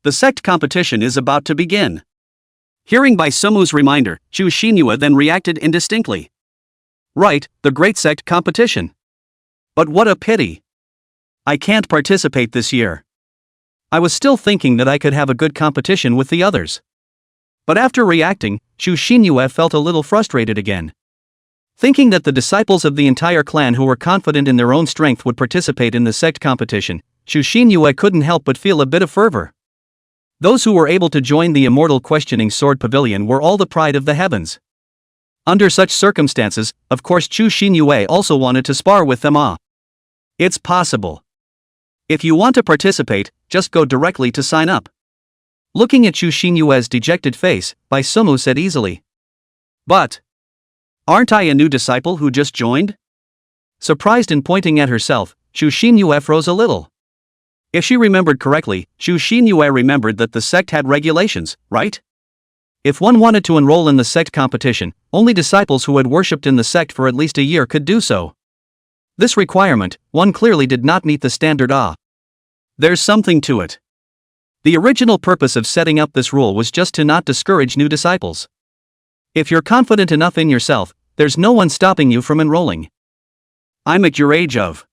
The sect competition is about to begin. Hearing Bai Sumu's reminder, Chu Xinyue then reacted indistinctly. Right, the great sect competition. But what a pity. I can't participate this year. I was still thinking that I could have a good competition with the others. But after reacting, Chu Xinyue felt a little frustrated again. Thinking that the disciples of the entire clan who were confident in their own strength would participate in the sect competition, Chu Xinyue couldn't help but feel a bit of fervor. Those who were able to join the Immortal Questioning Sword Pavilion were all the pride of the heavens. Under such circumstances, of course Chu Xinyue also wanted to spar with them. It's possible. If you want to participate, just go directly to sign up. Looking at Chu Xinyue's dejected face, Bai Sumu said easily. But aren't I a new disciple who just joined? Surprised and pointing at herself, Chu Xinyue froze a little. If she remembered correctly, Chu Xinyue remembered that the sect had regulations, right? If one wanted to enroll in the sect competition, only disciples who had worshipped in the sect for at least a year could do so. This requirement, one clearly did not meet the standard. There's something to it. The original purpose of setting up this rule was just to not discourage new disciples. If you're confident enough in yourself, there's no one stopping you from enrolling. I'm at your age of.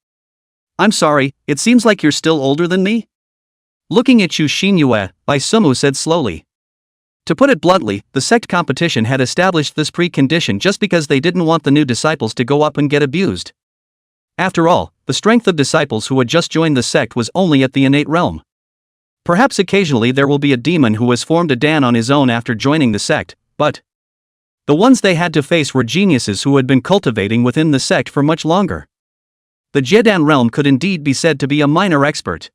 I'm sorry, it seems like you're still older than me? Looking at you, Shinyue, Baisumu said slowly. To put it bluntly, the sect competition had established this precondition just because they didn't want the new disciples to go up and get abused. After all, the strength of disciples who had just joined the sect was only at the innate realm. Perhaps occasionally there will be a demon who has formed a dan on his own after joining the sect, but the ones they had to face were geniuses who had been cultivating within the sect for much longer. The Jedan realm could indeed be said to be a minor expert.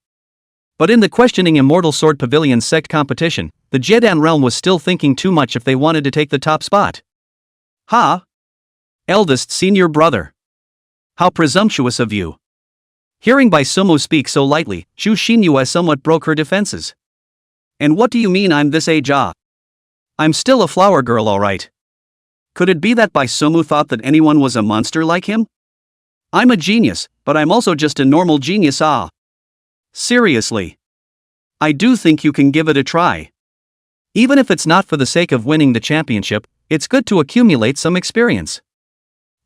But in the questioning Immortal Sword Pavilion sect competition, the Jedan realm was still thinking too much if they wanted to take the top spot. Ha! Eldest senior brother. How presumptuous of you. Hearing Baisumu speak so lightly, Shu Shinyue somewhat broke her defenses. And what do you mean I'm this age? I'm still a flower girl, alright. Could it be that Baisumu thought that anyone was a monster like him? I'm a genius, but I'm also just a normal genius. Seriously. I do think you can give it a try. Even if it's not for the sake of winning the championship, it's good to accumulate some experience.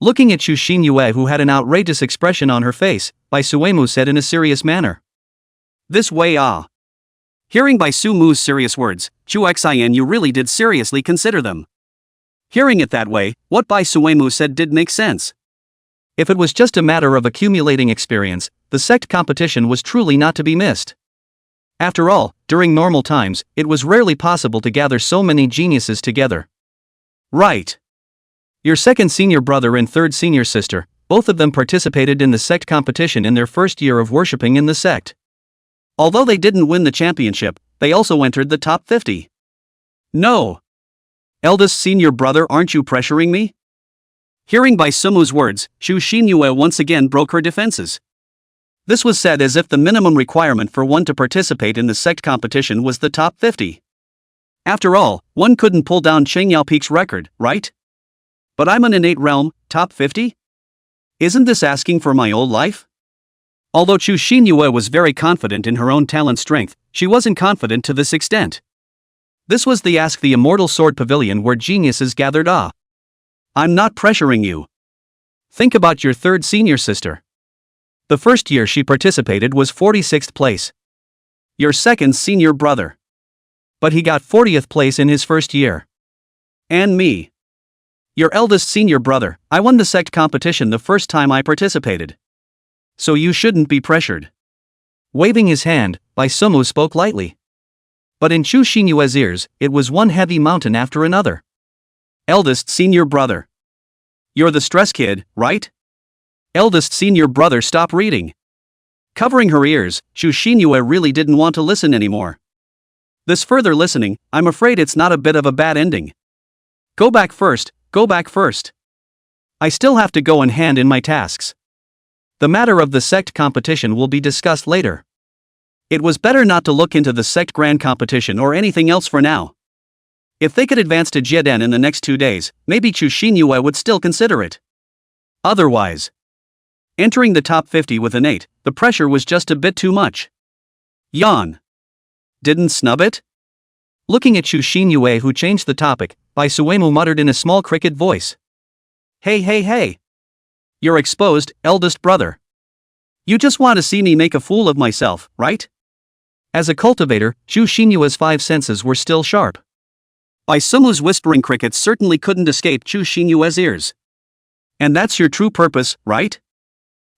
Looking at Shu Shinyue, who had an outrageous expression on her face, Baisuemu said in a serious manner. This way. Hearing Baisumu's serious words, Chu Xin, you really did seriously consider them. Hearing it that way, what Baisuemu said did make sense. If it was just a matter of accumulating experience, the sect competition was truly not to be missed. After all, during normal times, it was rarely possible to gather so many geniuses together. Right. Your second senior brother and third senior sister, both of them participated in the sect competition in their first year of worshipping in the sect. Although they didn't win the championship, they also entered the top 50. No. Eldest senior brother, aren't you pressuring me? Hearing Baisumu's words, Shu Shinyue once again broke her defenses. This was said as if the minimum requirement for one to participate in the sect competition was the top 50. After all, one couldn't pull down Cheng Yaopik's record, right? But I'm an innate realm, top 50? Isn't this asking for my old life? Although Chu Shinyue was very confident in her own talent strength, she wasn't confident to this extent. This was the Immortal Sword Pavilion where geniuses gathered. I'm not pressuring you. Think about your third senior sister. The first year she participated was 46th place. Your second senior brother. But he got 40th place in his first year. And me. Your eldest senior brother, I won the sect competition the first time I participated. So you shouldn't be pressured. Waving his hand, Baisumu spoke lightly. But in Chu Shinyue's ears, it was one heavy mountain after another. Eldest senior brother. You're the stress kid, right? Eldest senior brother, stop reading. Covering her ears, Shu Shinyue really didn't want to listen anymore. This further listening, I'm afraid it's not a bit of a bad ending. Go back first, go back first. I still have to go and hand in my tasks. The matter of the sect competition will be discussed later. It was better not to look into the sect grand competition or anything else for now. If they could advance to Jieden in the next 2 days, maybe Chu Shinyue would still consider it. Otherwise, entering the top 50 with an 8, the pressure was just a bit too much. Yawn. Didn't snub it? Looking at Chu Shinyue, who changed the topic, Baisuemu muttered in a small cricket voice. Hey. You're exposed, eldest brother. You just want to see me make a fool of myself, right? As a cultivator, Chu Shinyue's 5 senses were still sharp. Baisumu's whispering crickets certainly couldn't escape Chu Shinyue's ears. And that's your true purpose, right?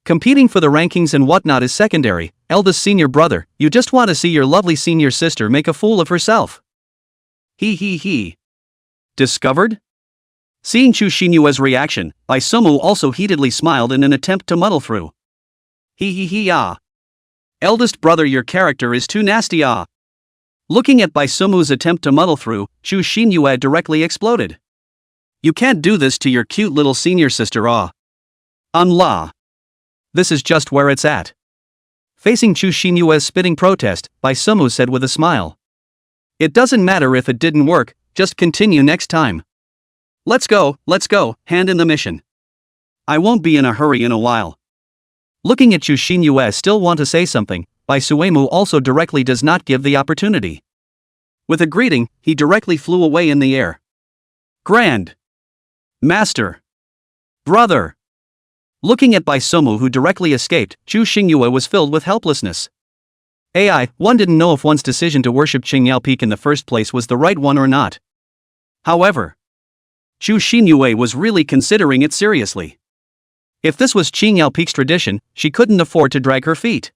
Competing for the rankings and whatnot is secondary, eldest senior brother, you just want to see your lovely senior sister make a fool of herself. He. Discovered? Seeing Chu Shinyue's reaction, Baisumu also heatedly smiled in an attempt to muddle through. He. Eldest brother, your character is too nasty. Looking at Baisumu's attempt to muddle through, Chu Shinyue directly exploded. You can't do this to your cute little senior sister. Unla. This is just where it's at. Facing Chu Shinyue's spitting protest, Baisumu said with a smile. It doesn't matter if it didn't work, just continue next time. Let's go, hand in the mission. I won't be in a hurry in a while. Looking at Chu Xinyue still want to say something, Bai Suemu also directly does not give the opportunity. With a greeting, he directly flew away in the air. Grand Master. Brother. Looking at Bai Suemu who directly escaped, Chu Xinyue was filled with helplessness. One didn't know if one's decision to worship Qingyao Peak in the first place was the right one or not. However, Chu Xinyue was really considering it seriously. If this was Qingyao Peak's tradition, she couldn't afford to drag her feet.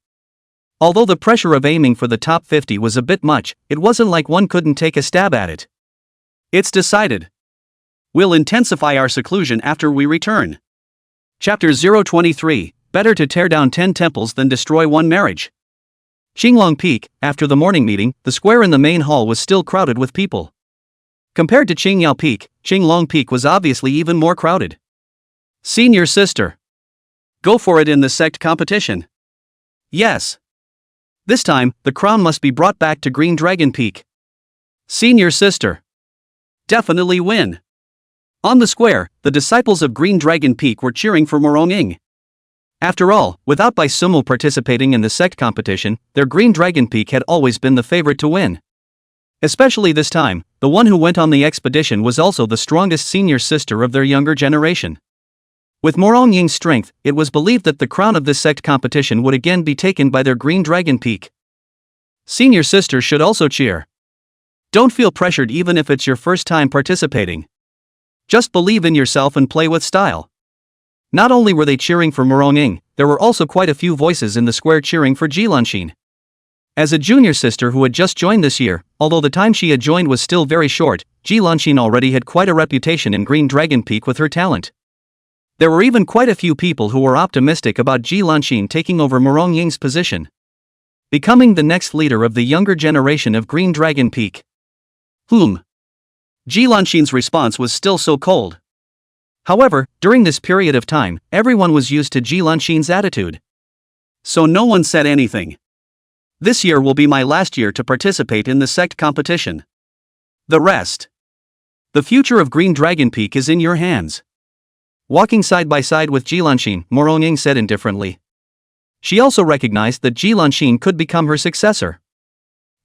Although the pressure of aiming for the top 50 was a bit much, it wasn't like one couldn't take a stab at it. It's decided. We'll intensify our seclusion after we return. Chapter 023, Better to tear down 10 temples than destroy one marriage. Qinglong Peak, after the morning meeting, the square in the main hall was still crowded with people. Compared to Qingyao Peak, Qinglong Peak was obviously even more crowded. Senior sister. Go for it in the sect competition. Yes. This time, the crown must be brought back to Green Dragon Peak. Senior sister. Definitely win. On the square, the disciples of Green Dragon Peak were cheering for Morong. After all, without Bai Suemu participating in the sect competition, their Green Dragon Peak had always been the favorite to win. Especially this time, the one who went on the expedition was also the strongest senior sister of their younger generation. With Morong Ying's strength, it was believed that the crown of this sect competition would again be taken by their Green Dragon Peak. Senior sister should also cheer. Don't feel pressured even if it's your first time participating. Just believe in yourself and play with style. Not only were they cheering for Morong Ying, there were also quite a few voices in the square cheering for Jilanxin. As a junior sister who had just joined this year, although the time she had joined was still very short, Jilanxin already had quite a reputation in Green Dragon Peak with her talent. There were even quite a few people who were optimistic about Jilanxin taking over Morong Ying's position, becoming the next leader of the younger generation of Green Dragon Peak. Jilanxin's response was still so cold. However, during this period of time, everyone was used to Jilanxin's attitude. So no one said anything. This year will be my last year to participate in the sect competition. The rest. The future of Green Dragon Peak is in your hands. Walking side by side with Jilanxin, Morong Ying said indifferently. She also recognized that Jilanxin could become her successor.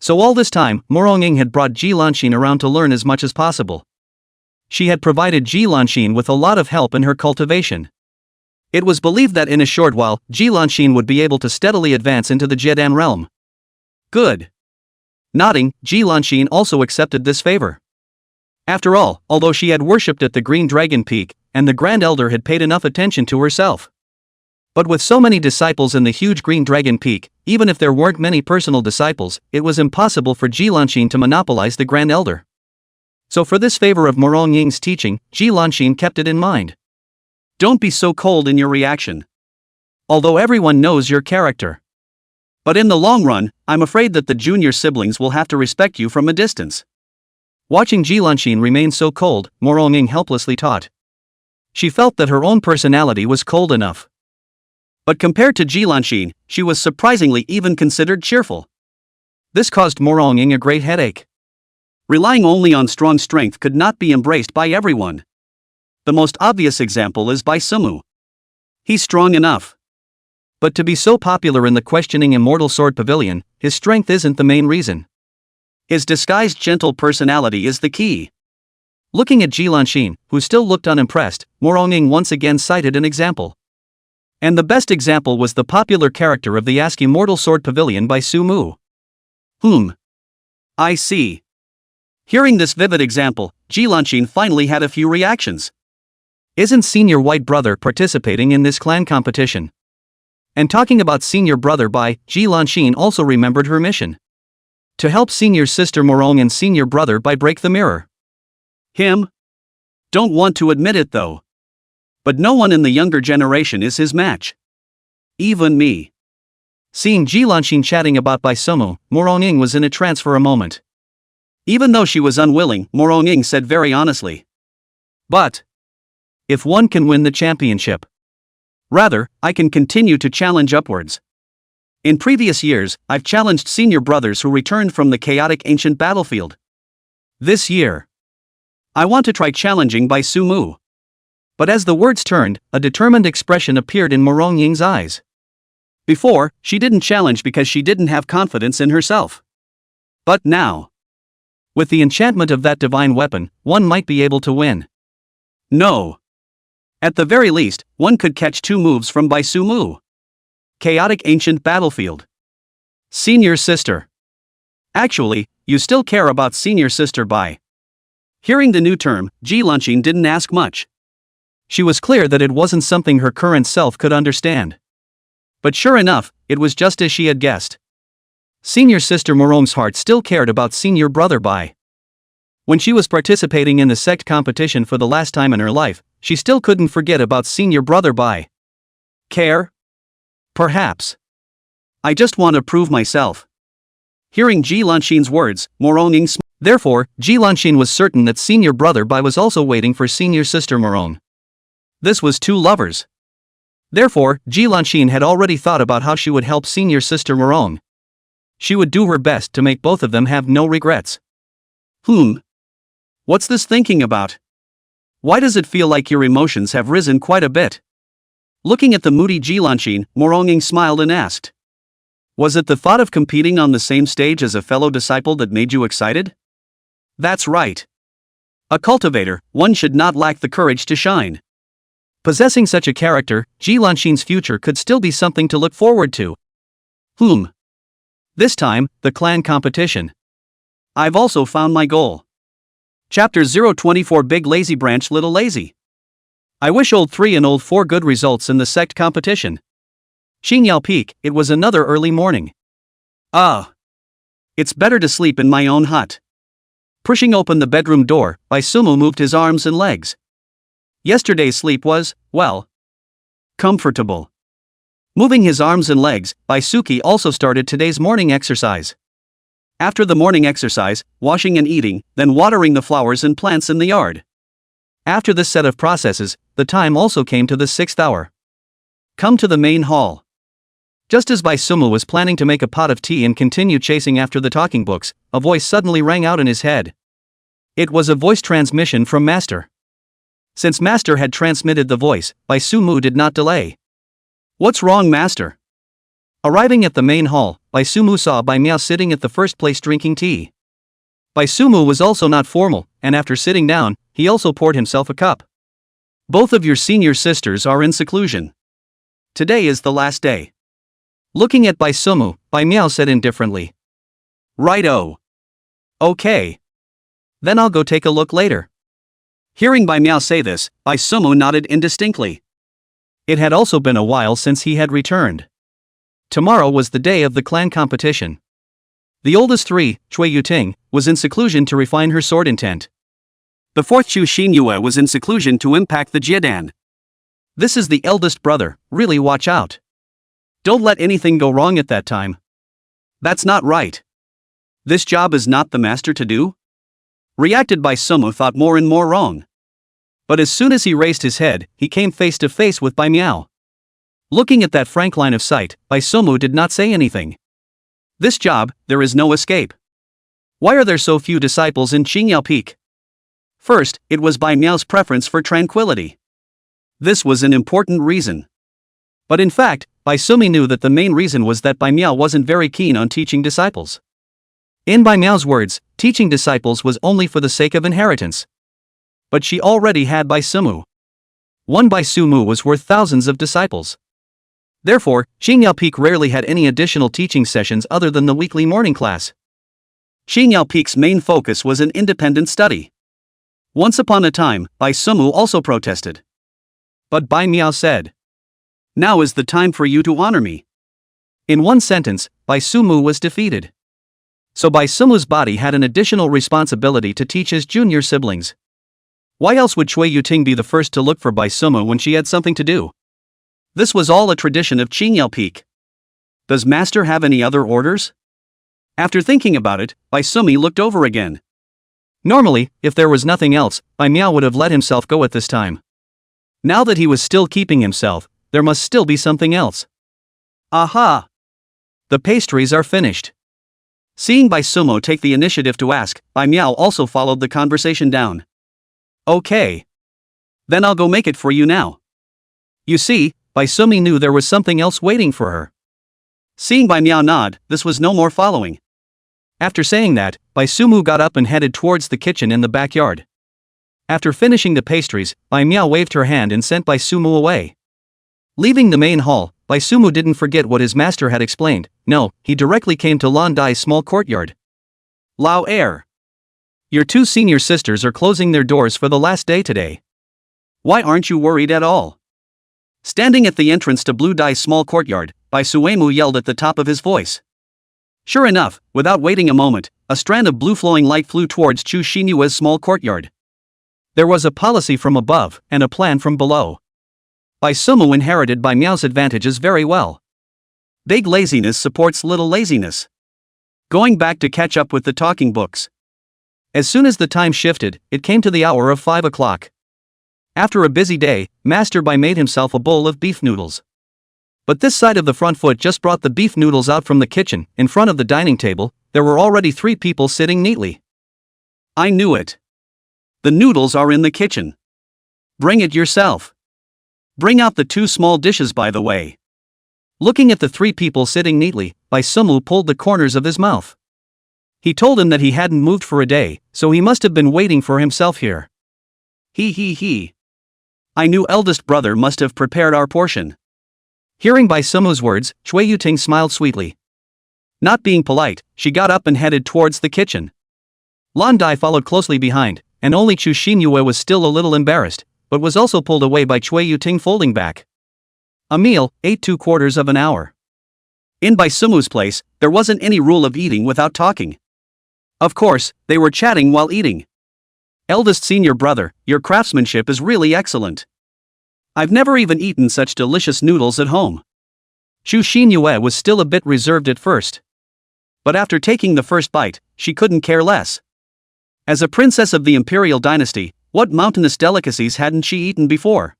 So all this time, Morong Ying had brought Jilanxin around to learn as much as possible. She had provided Jilanxin with a lot of help in her cultivation. It was believed that in a short while, Jilanxin would be able to steadily advance into the Jedan realm. Good. Nodding, Jilanxin also accepted this favor. After all, although she had worshipped at the Green Dragon Peak, and the Grand Elder had paid enough attention to herself. But with so many disciples in the huge Green Dragon Peak, even if there weren't many personal disciples, it was impossible for Jilanxin to monopolize the Grand Elder. So for this favor of Morong Ying's teaching, Jilanxin kept it in mind. Don't be so cold in your reaction. Although everyone knows your character. But in the long run, I'm afraid that the junior siblings will have to respect you from a distance. Watching Jilanxin remain so cold, Morong Ying helplessly taught. She felt that her own personality was cold enough. But compared to Jilanxin, she was surprisingly even considered cheerful. This caused Morong Ying a great headache. Relying only on strong strength could not be embraced by everyone. The most obvious example is Bai Suemu. He's strong enough. But to be so popular in the questioning Immortal Sword Pavilion, his strength isn't the main reason. His disguised gentle personality is the key. Looking at Jilanxin, who still looked unimpressed, Morong Ying once again cited an example. And the best example was the popular character of the Ask Immortal Sword Pavilion by Sumu. I see. Hearing this vivid example, Jilanxin finally had a few reactions. Isn't Senior White Brother participating in this clan competition? And talking about Senior Brother Bai, Jilanxin also remembered her mission. To help Senior Sister Morong and Senior Brother Bai break the mirror. Him? Don't want to admit it though. But no one in the younger generation is his match. Even me. Seeing Jilanxin chatting about Bai Suemu, Morong Ying was in a trance for a moment. Even though she was unwilling, Morong Ying said very honestly. But if one can win the championship. Rather, I can continue to challenge upwards. In previous years, I've challenged senior brothers who returned from the chaotic ancient battlefield. This year, I want to try challenging Bai Sumu. But as the words turned, a determined expression appeared in Morong Ying's eyes. Before, she didn't challenge because she didn't have confidence in herself. But now, with the enchantment of that divine weapon, one might be able to win. No. At the very least, one could catch 2 moves from Bai Sumu. Chaotic ancient battlefield. Senior sister. Actually, you still care about senior sister Bai. Hearing the new term, Ji Lanqing didn't ask much. She was clear that it wasn't something her current self could understand. But sure enough, it was just as she had guessed. Senior sister Morong's heart still cared about senior brother Bai. When she was participating in the sect competition for the last time in her life, she still couldn't forget about senior brother Bai. Care? Perhaps. I just want to prove myself. Hearing Ji Lanqing's words, Morong Ying smiled. Therefore, Ji Lanqing was certain that senior brother Bai was also waiting for senior sister Morong. This was 2 lovers. Therefore, Ji Lanqing had already thought about how she would help senior sister Morong. She would do her best to make both of them have no regrets. What's this thinking about? Why does it feel like your emotions have risen quite a bit? Looking at the moody Ji Lanqing, Morong Ying smiled and asked. Was it the thought of competing on the same stage as a fellow disciple that made you excited? That's right. A cultivator, one should not lack the courage to shine. Possessing such a character, Ji Lanqing's future could still be something to look forward to. This time, the clan competition. I've also found my goal. Chapter 024 Big Lazy Branch Little Lazy. I wish old 3 and old 4 good results in the sect competition. Xingyao Peak, it was another early morning. It's better to sleep in my own hut. Pushing open the bedroom door, Bai Sumu moved his arms and legs. Yesterday's sleep was, well, comfortable. Moving his arms and legs, Bai Suki also started today's morning exercise. After the morning exercise, washing and eating, then watering the flowers and plants in the yard. After this set of processes, the time also came to the 6th hour. Come to the main hall. Just as Bai Sumu was planning to make a pot of tea and continue chasing after the talking books, a voice suddenly rang out in his head. It was a voice transmission from Master. Since Master had transmitted the voice, Bai Sumu did not delay. What's wrong, Master? Arriving at the main hall, Bai Sumu saw Bai Miao sitting at the first place drinking tea. Bai Sumu was also not formal, and after sitting down, he also poured himself a cup. Both of your senior sisters are in seclusion. Today is the last day. Looking at Bai Sumu, Bai Miao said indifferently. Righto. Okay. Then I'll go take a look later. Hearing Bai Miao say this, Bai Sumu nodded indistinctly. It had also been a while since he had returned. Tomorrow was the day of the clan competition. The oldest 3, Chui Yuting, was in seclusion to refine her sword intent. The 4th Chu Xinyue was in seclusion to impact the Jiedan. This is the eldest brother, really watch out. Don't let anything go wrong at that time. That's not right. This job is not the master to do? Reacted Bai Sumu thought more and more wrong. But as soon as he raised his head, he came face to face with Bai Miao. Looking at that frank line of sight, Bai Sumu did not say anything. This job, there is no escape. Why are there so few disciples in Xingyao Peak? First, it was Bai Miao's preference for tranquility. This was an important reason. But in fact, Bai Sumu knew that the main reason was that Bai Miao wasn't very keen on teaching disciples. In Bai Miao's words, teaching disciples was only for the sake of inheritance. But she already had Bai Sumu. One Bai Sumu was worth thousands of disciples. Therefore, Xingyao Peak rarely had any additional teaching sessions other than the weekly morning class. Xingyao Peak's main focus was an independent study. Once upon a time, Bai Sumu also protested. But Bai Miao said, "Now is the time for you to honor me." In one sentence, Bai Sumu was defeated. So Bai Sumu's body had an additional responsibility to teach his junior siblings. Why else would Chui Yuting be the first to look for Bai Sumu when she had something to do? This was all a tradition of Xingyao Peak. Does Master have any other orders? After thinking about it, Bai Sumu looked over again. Normally, if there was nothing else, Bai Miao would have let himself go at this time. Now that he was still keeping himself, there must still be something else. Aha! The pastries are finished. Seeing Bai Sumu take the initiative to ask, Bai Miao also followed the conversation down. Okay. Then I'll go make it for you now. You see, Bai Sumi knew there was something else waiting for her. Seeing Bai Miao nod, this was no more following. After saying that, Bai Sumu got up and headed towards the kitchen in the backyard. After finishing the pastries, Bai Miao waved her hand and sent Bai Sumu away. Leaving the main hall, Bai Sumu didn't forget what his master had explained. No, he directly came to Lan Dai's small courtyard. Lao Air. Your two senior sisters are closing their doors for the last day today. Why aren't you worried at all? Standing at the entrance to Blue Dai's small courtyard, Bai Suemu yelled at the top of his voice. Sure enough, without waiting a moment, a strand of blue flowing light flew towards Chu Xinyue's small courtyard. There was a policy from above, and a plan from below. Bai Sumu inherited Bai Miao's advantages very well. Big laziness supports little laziness. Going back to catch up with the talking books. As soon as the time shifted, it came to the hour of 5 o'clock. After a busy day, Master Bai made himself a bowl of beef noodles. But this side of the front foot just brought the beef noodles out from the kitchen. In front of the dining table, there were already 3 people sitting neatly. I knew it. The noodles are in the kitchen. Bring it yourself. Bring out the 2 small dishes by the way. Looking at the 3 people sitting neatly, Bai Sumu pulled the corners of his mouth. He told him that he hadn't moved for a day, so he must have been waiting for himself here. He. I knew eldest brother must have prepared our portion. Hearing Bai Sumu's words, Chui Yuting smiled sweetly. Not being polite, she got up and headed towards the kitchen. Lan Dai followed closely behind, and only Chu Xinyue was still a little embarrassed, but was also pulled away by Chui Yuting folding back. A meal ate 2/4 of an hour. In Bai Sumu's place, there wasn't any rule of eating without talking. Of course, they were chatting while eating. Eldest senior brother, your craftsmanship is really excellent. I've never even eaten such delicious noodles at home. Chu Xinyue was still a bit reserved at first. But after taking the first bite, she couldn't care less. As a princess of the imperial dynasty, what mountainous delicacies hadn't she eaten before?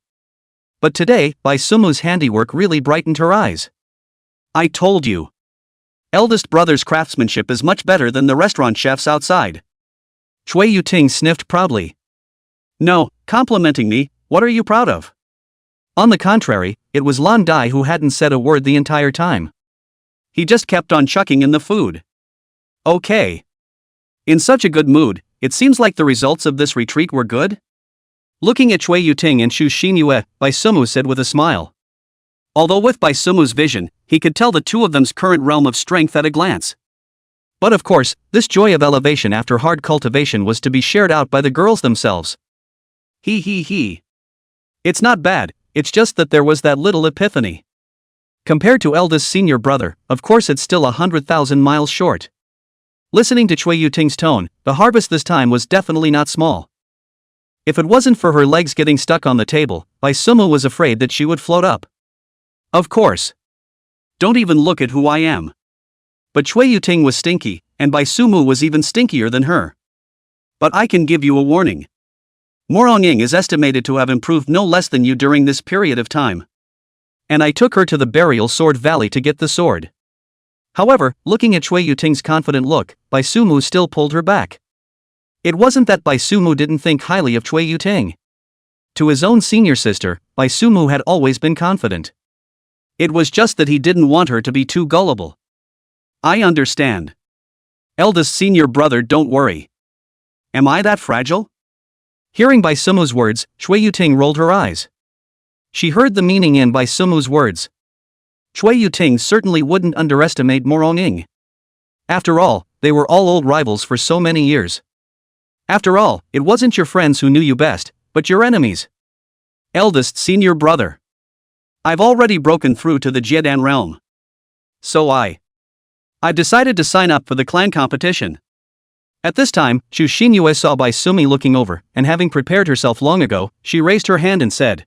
But today, Bai Sumu's handiwork really brightened her eyes. I told you. Eldest brother's craftsmanship is much better than the restaurant chefs outside. Chui Yuting sniffed proudly. No, complimenting me, what are you proud of? On the contrary, it was Lan Dai who hadn't said a word the entire time. He just kept on chucking in the food. Okay. In such a good mood, it seems like the results of this retreat were good? Looking at Chui Yuting and Chu Xinyue, Bai Sumu said with a smile. Although with Bai Sumu's vision, he could tell the two of them's current realm of strength at a glance. But of course, this joy of elevation after hard cultivation was to be shared out by the girls themselves. He. It's not bad, it's just that there was that little epiphany. Compared to eldest senior brother, of course it's still 100,000 miles short. Listening to Chui Yuting's tone, the harvest this time was definitely not small. If it wasn't for her legs getting stuck on the table, Bai Sumu was afraid that she would float up. Of course. Don't even look at who I am. But Chui Yuting was stinky, and Bai Sumu was even stinkier than her. But I can give you a warning. Morong Ying is estimated to have improved no less than you during this period of time. And I took her to the burial sword valley to get the sword. However, looking at Chui Yuting's confident look, Bai Sumu still pulled her back. It wasn't that Bai Sumu didn't think highly of Chui Yuting. To his own senior sister, Bai Sumu had always been confident. It was just that he didn't want her to be too gullible. I understand. Eldest senior brother, don't worry. Am I that fragile? Hearing Bai Sumu's words, Chui Yuting rolled her eyes. She heard the meaning in Bai Sumu's words. Chui Yuting certainly wouldn't underestimate Morong Ying. After all, they were all old rivals for so many years. After all, it wasn't your friends who knew you best, but your enemies. Eldest senior brother. I've already broken through to the Jiedan realm. So I've decided to sign up for the clan competition. At this time, Chu Xinyue saw Bai Sumi looking over, and having prepared herself long ago, she raised her hand and said,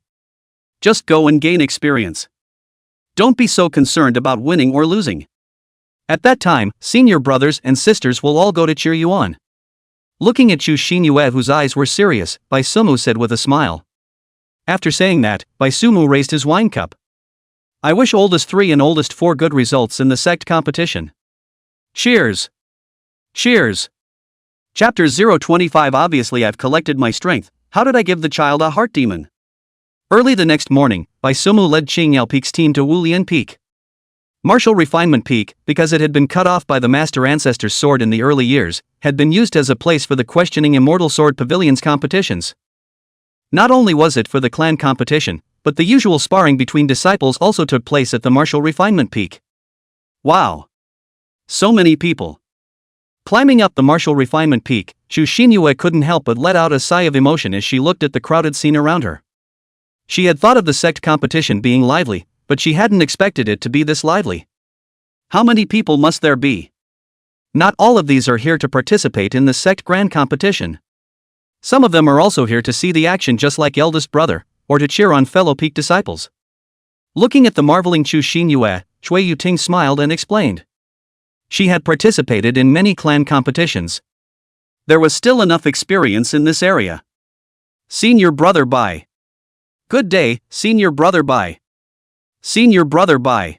just go and gain experience. Don't be so concerned about winning or losing. At that time, senior brothers and sisters will all go to cheer you on. Looking at Chu Xinyue, whose eyes were serious, Bai Sumu said with a smile. After saying that, Bai Sumu raised his wine cup. I wish oldest 3 and oldest 4 good results in the sect competition. Cheers! Cheers! Chapter 025. Obviously I've collected my strength, How did I give the child a heart demon? Early the next morning, Bai Sumu led Qingyao Peak's team to Wulian Peak. Martial Refinement Peak, because it had been cut off by the Master Ancestor's sword in the early years, had been used as a place for the questioning Immortal Sword Pavilion's competitions. Not only was it for the clan competition, but the usual sparring between disciples also took place at the Martial Refinement Peak. Wow! So many people. Climbing up the Martial Refinement Peak, Xu Xinyue couldn't help but let out a sigh of emotion as she looked at the crowded scene around her. She had thought of the sect competition being lively, but she hadn't expected it to be this lively. How many people must there be? Not all of these are here to participate in the sect grand competition. Some of them are also here to see the action just like eldest brother, or to cheer on fellow peak disciples. Looking at the marveling Xu Xinyue, Chui Yuting smiled and explained. She had participated in many clan competitions. There was still enough experience in this area. Senior brother Bai. Good day, senior brother Bai. Senior brother Bai.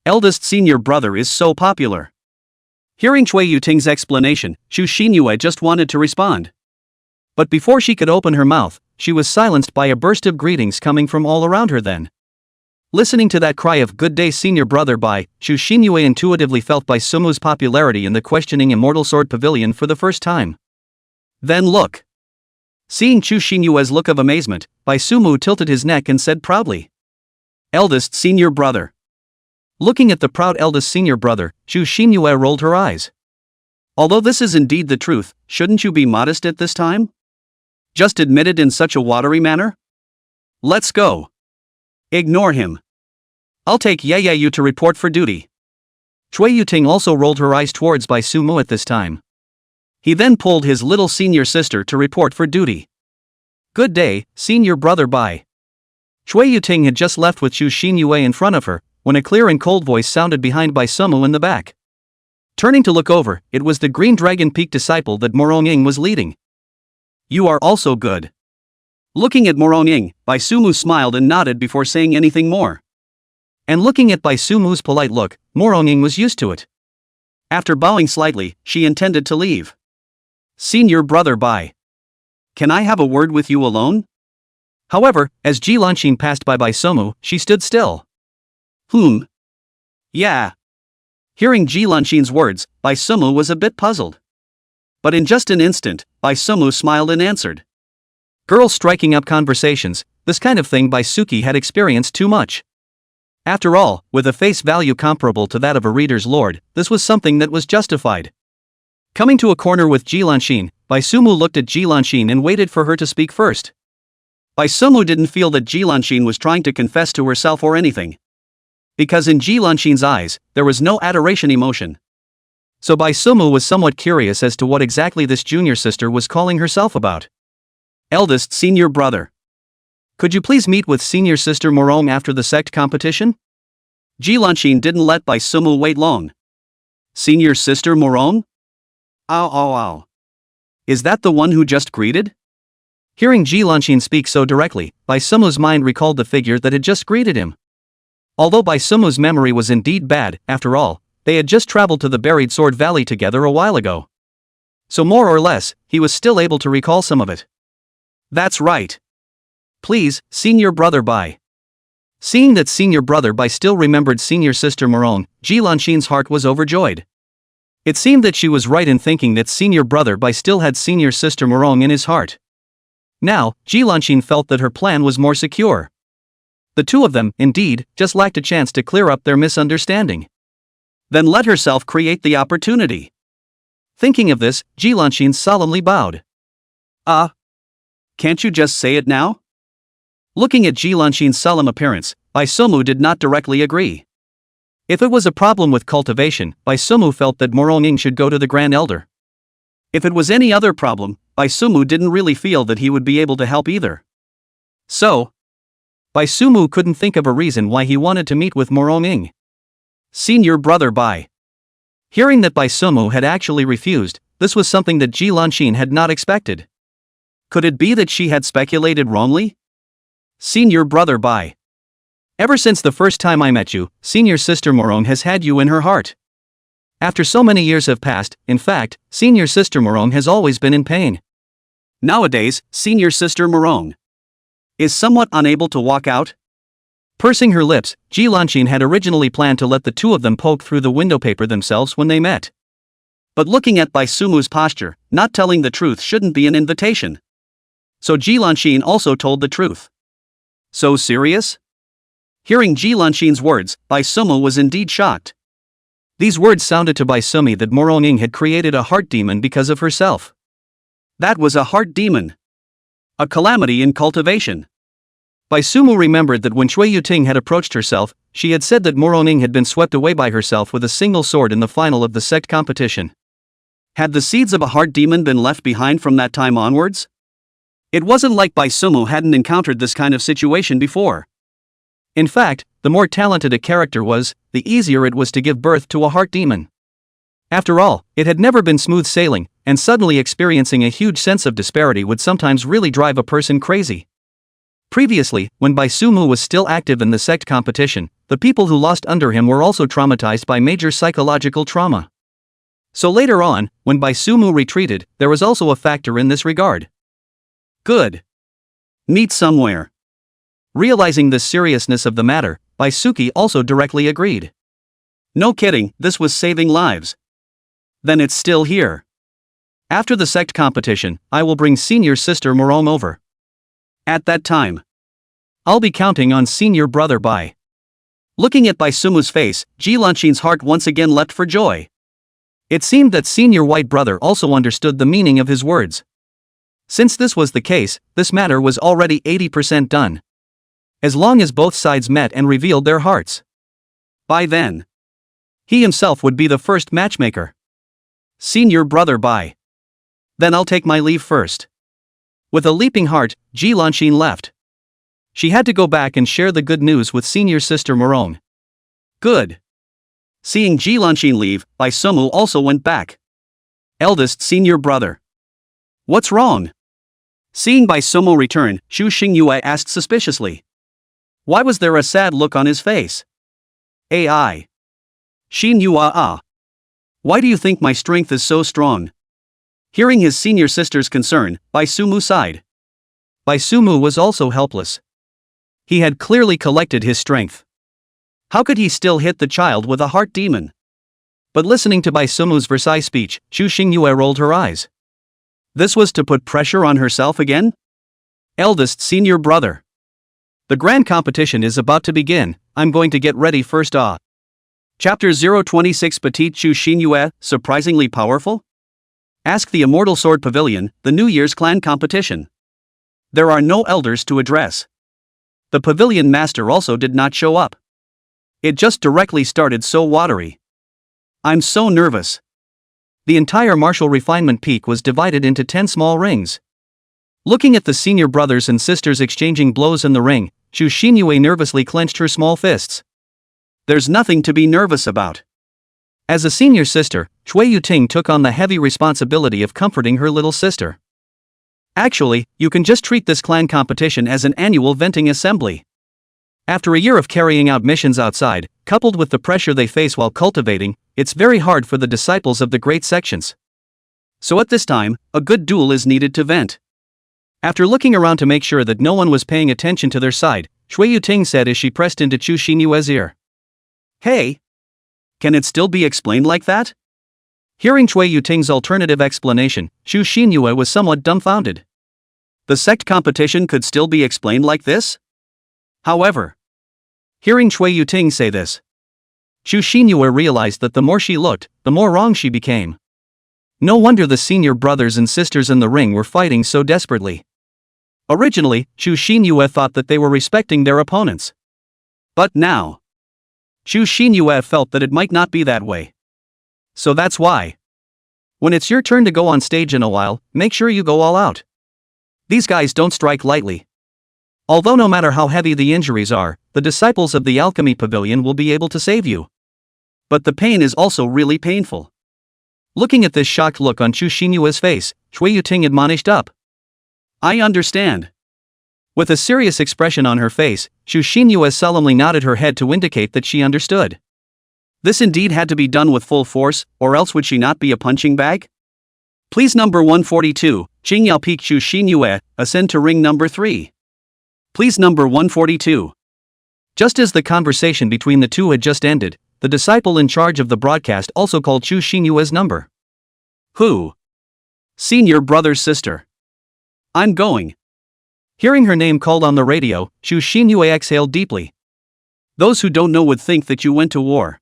Eldest senior brother is so popular. Hearing Chui Yuting's explanation, Xu Xinyue just wanted to respond. But before she could open her mouth, she was silenced by a burst of greetings coming from all around her then. Listening to that cry of good day senior brother Bai, Xu Xinyue intuitively felt Bai Sumu's popularity in the questioning Immortal Sword Pavilion for the first time. Then look. Seeing Xu Xinyue's look of amazement, Bai Sumu tilted his neck and said proudly. Eldest senior brother. Looking at the proud eldest senior brother, Xu Xinyue rolled her eyes. Although this is indeed the truth, shouldn't you be modest at this time? Just admit it in such a watery manner? Let's go. Ignore him. I'll take Yayayu to report for duty. Chui Yuting also rolled her eyes towards Bai Sumu at this time. He then pulled his little senior sister to report for duty. Good day, senior brother Bai. Chui Yuting had just left with Xu Xinyue in front of her, when a clear and cold voice sounded behind Bai Sumu in the back. Turning to look over, it was the Green Dragon Peak disciple that Morong Ying was leading. You are also good. Looking at Morong Ying, Bai Sumu smiled and nodded before saying anything more. And looking at Bai Sumu's polite look, Morong Ying was used to it. After bowing slightly, she intended to leave. Senior brother Bai. Can I have a word with you alone? However, as Ji Lanxin passed by Bai Sumu, she stood still. Yeah. Hearing Ji Lanxin's words, Bai Sumu was a bit puzzled. But in just an instant, Bai Sumu smiled and answered. Girls striking up conversations, this kind of thing Bai Suki had experienced too much. After all, with a face value comparable to that of a reader's lord, this was something that was justified. Coming to a corner with Ji Lanxin, Bai Sumu looked at Ji Lanxin and waited for her to speak first. Bai Sumu didn't feel that Ji Lanxin was trying to confess to herself or anything. Because in Ji Lanxin's eyes, there was no adoration emotion. So Bai Sumu was somewhat curious as to what exactly this junior sister was calling herself about. Eldest senior brother. Could you please meet with senior sister Morong after the sect competition? Ji Lanxin didn't let Bai Sumu wait long. Senior sister Morong? Ow. Is that the one who just greeted? Hearing Ji Lanxin speak so directly, Bai Sumu's mind recalled the figure that had just greeted him. Although Bai Sumu's memory was indeed bad, after all, they had just traveled to the Buried Sword Valley together a while ago. So more or less, he was still able to recall some of it. That's right. Please, senior brother Bai. Seeing that senior brother Bai still remembered senior sister Morong, Ji Lanxin's heart was overjoyed. It seemed that she was right in thinking that senior brother Bai still had senior sister Morong in his heart. Now, Ji Lanxin felt that her plan was more secure. The two of them, indeed, just lacked a chance to clear up their misunderstanding. Then let herself create the opportunity. Thinking of this, Ji Lanxin solemnly bowed. Can't you just say it now? Looking at Ji Lanxin's solemn appearance, Bai Sumu did not directly agree. If it was a problem with cultivation, Bai Sumu felt that Morong Ying should go to the Grand Elder. If it was any other problem, Bai Sumu didn't really feel that he would be able to help either. So, Bai Sumu couldn't think of a reason why he wanted to meet with Morong Ying. Senior brother Bai. Hearing that Bai Sumu had actually refused, this was something that Ji Lanxin had not expected. Could it be that she had speculated wrongly? Senior brother Bai. Ever since the first time I met you, senior sister Morong has had you in her heart. After so many years have passed, in fact, senior sister Morong has always been in pain. Nowadays, senior sister Morong is somewhat unable to walk out. Pursing her lips, Ji Lanqin had originally planned to let the two of them poke through the window paper themselves when they met. But looking at Bai Sumu's posture, not telling the truth shouldn't be an invitation. So Ji Lanqin also told the truth. So serious? Hearing Ji Lanqin's words, Bai Sumu was indeed shocked. These words sounded to Bai Sumi that Morong had created a heart demon because of herself. That was a heart demon. A calamity in cultivation. Bai Sumu remembered that when Chui Yuting had approached herself, she had said that Morong had been swept away by herself with a single sword in the final of the sect competition. Had the seeds of a heart demon been left behind from that time onwards? It wasn't like Bai Sumu hadn't encountered this kind of situation before. In fact, the more talented a character was, the easier it was to give birth to a heart demon. After all, it had never been smooth sailing, and suddenly experiencing a huge sense of disparity would sometimes really drive a person crazy. Previously, when Bai Sumu was still active in the sect competition, the people who lost under him were also traumatized by major psychological trauma. So later on, when Bai Sumu retreated, there was also a factor in this regard. Good. Meet somewhere. Realizing the seriousness of the matter, Bai Suki also directly agreed. No kidding, this was saving lives. Then it's still here. After the sect competition, I will bring senior sister Morong over. At that time, I'll be counting on senior brother Bai. Looking at Bai Sumu's face, Ji Lanqin's heart once again leapt for joy. It seemed that senior white brother also understood the meaning of his words. Since this was the case, this matter was already 80% done. As long as both sides met and revealed their hearts. By then, he himself would be the first matchmaker. Senior brother Bai. Then I'll take my leave first. With a leaping heart, Ji Lanqin left. She had to go back and share the good news with senior sister Morong. Good. Seeing Ji Lanqin leave, Bai Sumu also went back. Eldest senior brother. What's wrong? Seeing Bai Sumu return, Xu Xingyue asked suspiciously. Why was there a sad look on his face? AI. Xin Yua. Why do you think my strength is so strong? Hearing his senior sister's concern, Bai Sumu sighed. Bai Sumu was also helpless. He had clearly collected his strength. How could he still hit the child with a heart demon? But listening to Bai Sumu's Versailles speech, Xu Xingyue rolled her eyes. This was to put pressure on herself again? Eldest senior brother. The grand competition is about to begin, I'm going to get ready first. Chapter 026 Petite Xu Xingyue, surprisingly powerful? Ask the Immortal Sword Pavilion, the New Year's clan competition. There are no elders to address. The pavilion master also did not show up. It just directly started so watery. I'm so nervous. The entire martial refinement peak was divided into 10 small rings. Looking at the senior brothers and sisters exchanging blows in the ring, Xu Xingyue nervously clenched her small fists. There's nothing to be nervous about. As a senior sister, Chui Yuting took on the heavy responsibility of comforting her little sister. Actually, you can just treat this clan competition as an annual venting assembly. After a year of carrying out missions outside, coupled with the pressure they face while cultivating, it's very hard for the disciples of the great sections. So at this time, a good duel is needed to vent. After looking around to make sure that no one was paying attention to their side, Chui Yuting said as she pressed into Xu Xinyue's ear. Hey! Can it still be explained like that? Hearing Chui Yuting's alternative explanation, Xu Xinyue was somewhat dumbfounded. The sect competition could still be explained like this? However, hearing Chui Yuting say this, Xu Xinyue realized that the more she looked, the more wrong she became. No wonder the senior brothers and sisters in the ring were fighting so desperately. Originally, Xu Xinyue thought that they were respecting their opponents. But now, Xu Xinyue felt that it might not be that way. So that's why. When it's your turn to go on stage in a while, make sure you go all out. These guys don't strike lightly. Although no matter how heavy the injuries are, the disciples of the Alchemy Pavilion will be able to save you. But the pain is also really painful. Looking at this shocked look on Xu Xinyue's face, Chui Yuting admonished up. I understand. With a serious expression on her face, Xu Xinyue solemnly nodded her head to indicate that she understood. This indeed had to be done with full force, or else would she not be a punching bag? Please number 142, Qingyao Peak Chu Xinyue, ascend to ring number 3. Please number 142. Just as the conversation between the two had just ended, the disciple in charge of the broadcast also called Chu Xinyue's number. Who? Senior brother's sister. I'm going. Hearing her name called on the radio, Chu Xinyue exhaled deeply. Those who don't know would think that you went to war.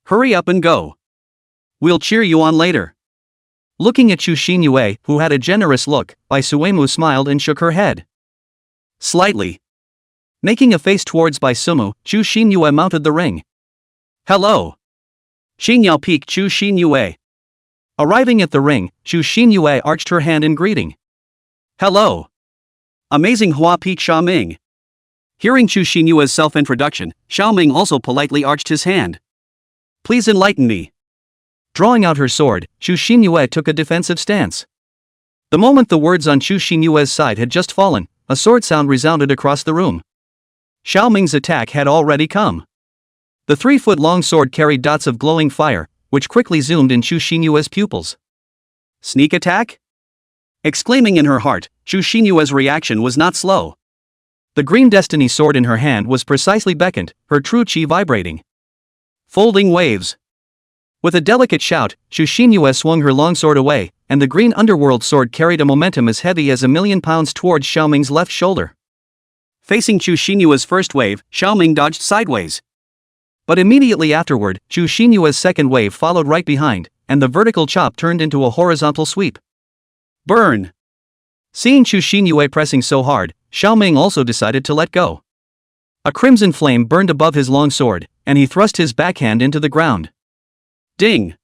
Hurry up and go. We'll cheer you on later. Looking at Chu Xinyue, who had a generous look, Bai Suemu smiled and shook her head. Slightly. Making a face towards Bai Sumu, Chu Xinyue mounted the ring. Hello. Qingyao Peak Chu Xinyue. Arriving at the ring, Chu Xinyue arched her hand in greeting. Hello. Amazing Hua Peak Xiaoming. Hearing Chu Xinyue's self-introduction, Xiaoming also politely arched his hand. Please enlighten me. Drawing out her sword, Chu Xinyue took a defensive stance. The moment the words on Chu Xinyue's side had just fallen, a sword sound resounded across the room. Xiaoming's attack had already come. The 3-foot-long sword carried dots of glowing fire, which quickly zoomed in Chu Xinyue's pupils. Sneak attack? Exclaiming in her heart, Chu Xinyue's reaction was not slow. The green destiny sword in her hand was precisely beckoned, her true chi vibrating. Folding waves. With a delicate shout, Chu Xinyue swung her longsword away, and the green underworld sword carried a momentum as heavy as 1,000,000 pounds towards Xiaoming's left shoulder. Facing Chu Xinyue's first wave, Xiaoming dodged sideways. But immediately afterward, Chu Xinyue's second wave followed right behind, and the vertical chop turned into a horizontal sweep. Burn! Seeing Chu Xinyue pressing so hard, Xiaoming also decided to let go. A crimson flame burned above his long sword, and he thrust his backhand into the ground. Ding!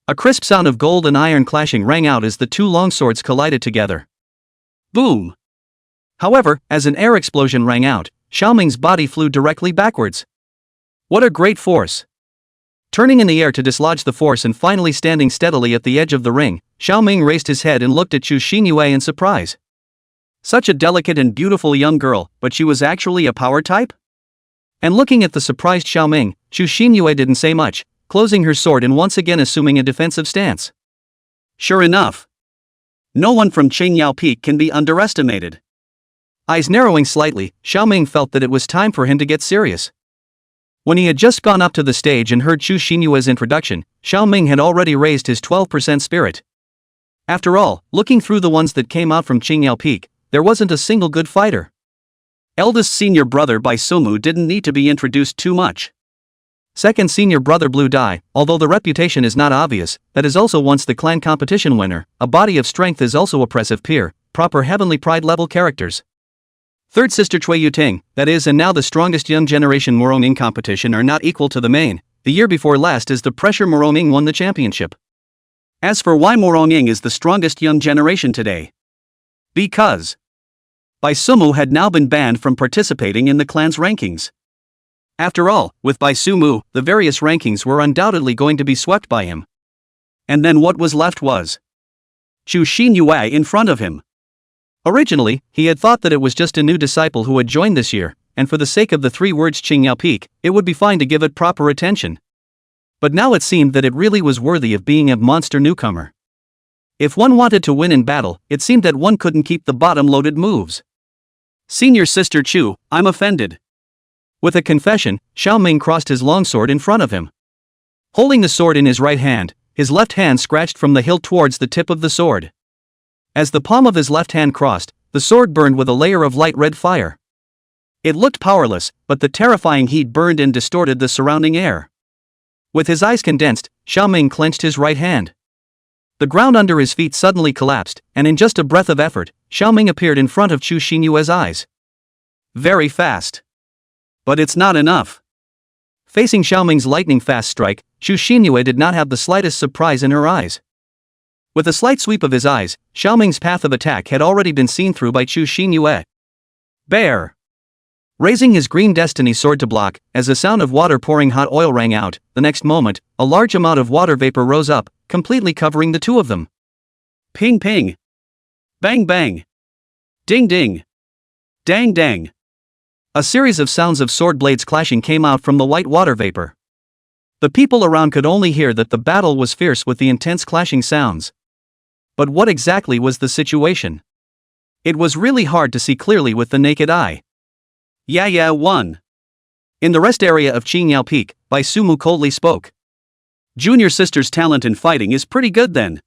A crisp sound of gold and iron clashing rang out as the two longswords collided together. Boom! However, as an air explosion rang out, Xiaoming's body flew directly backwards. What a great force! Turning in the air to dislodge the force and finally standing steadily at the edge of the ring, Xiaoming raised his head and looked at Chu Xinyue in surprise. Such a delicate and beautiful young girl, but she was actually a power type? And looking at the surprised Xiaoming, Chu Xinyue didn't say much, closing her sword and once again assuming a defensive stance. Sure enough. No one from Qingyao Peak can be underestimated. Eyes narrowing slightly, Xiaoming felt that it was time for him to get serious. When he had just gone up to the stage and heard Chu Xinyue's introduction, Xiaoming had already raised his 12% spirit. After all, looking through the ones that came out from Qingyao Peak, there wasn't a single good fighter. Eldest senior brother Bai Sumu didn't need to be introduced too much. Second senior brother Blue Dai, although the reputation is not obvious, that is also once the clan competition winner, a body of strength is also oppressive peer, proper heavenly pride level characters. Third sister Cui Yuting, that is and now the strongest young generation Moronging competition are not equal to the main, the year before last is the pressure Moronging won the championship. As for why Moronging is the strongest young generation today? Because Bai Sumu had now been banned from participating in the clan's rankings. After all, with Bai Sumu, the various rankings were undoubtedly going to be swept by him. And then what was left was Chu Xinyue in front of him. Originally, he had thought that it was just a new disciple who had joined this year, and for the sake of the 3 words Qingyao Peak, it would be fine to give it proper attention. But now it seemed that it really was worthy of being a monster newcomer. If one wanted to win in battle, it seemed that one couldn't keep the bottom-loaded moves. Senior sister Chu, I'm offended. With a confession, Xiaoming crossed his longsword in front of him. Holding the sword in his right hand, his left hand scratched from the hilt towards the tip of the sword. As the palm of his left hand crossed, the sword burned with a layer of light red fire. It looked powerless, but the terrifying heat burned and distorted the surrounding air. With his eyes condensed, Xiaoming clenched his right hand. The ground under his feet suddenly collapsed, and in just a breath of effort, Xiaoming appeared in front of Chu Xinyue's eyes. Very fast. But it's not enough. Facing Xiaoming's lightning-fast strike, Chu Xinyue did not have the slightest surprise in her eyes. With a slight sweep of his eyes, Xiaoming's path of attack had already been seen through by Chu Xinyue. Bear! Raising his green destiny sword to block, as the sound of water pouring hot oil rang out, the next moment, a large amount of water vapor rose up, completely covering the two of them. Ping ping! Bang bang! Ding ding! Dang dang! A series of sounds of sword blades clashing came out from the white water vapor. The people around could only hear that the battle was fierce with the intense clashing sounds. But what exactly was the situation? It was really hard to see clearly with the naked eye. Yeah, one. In the rest area of Qingyao Peak, Bai Sumu coldly spoke. Junior sister's talent in fighting is pretty good then.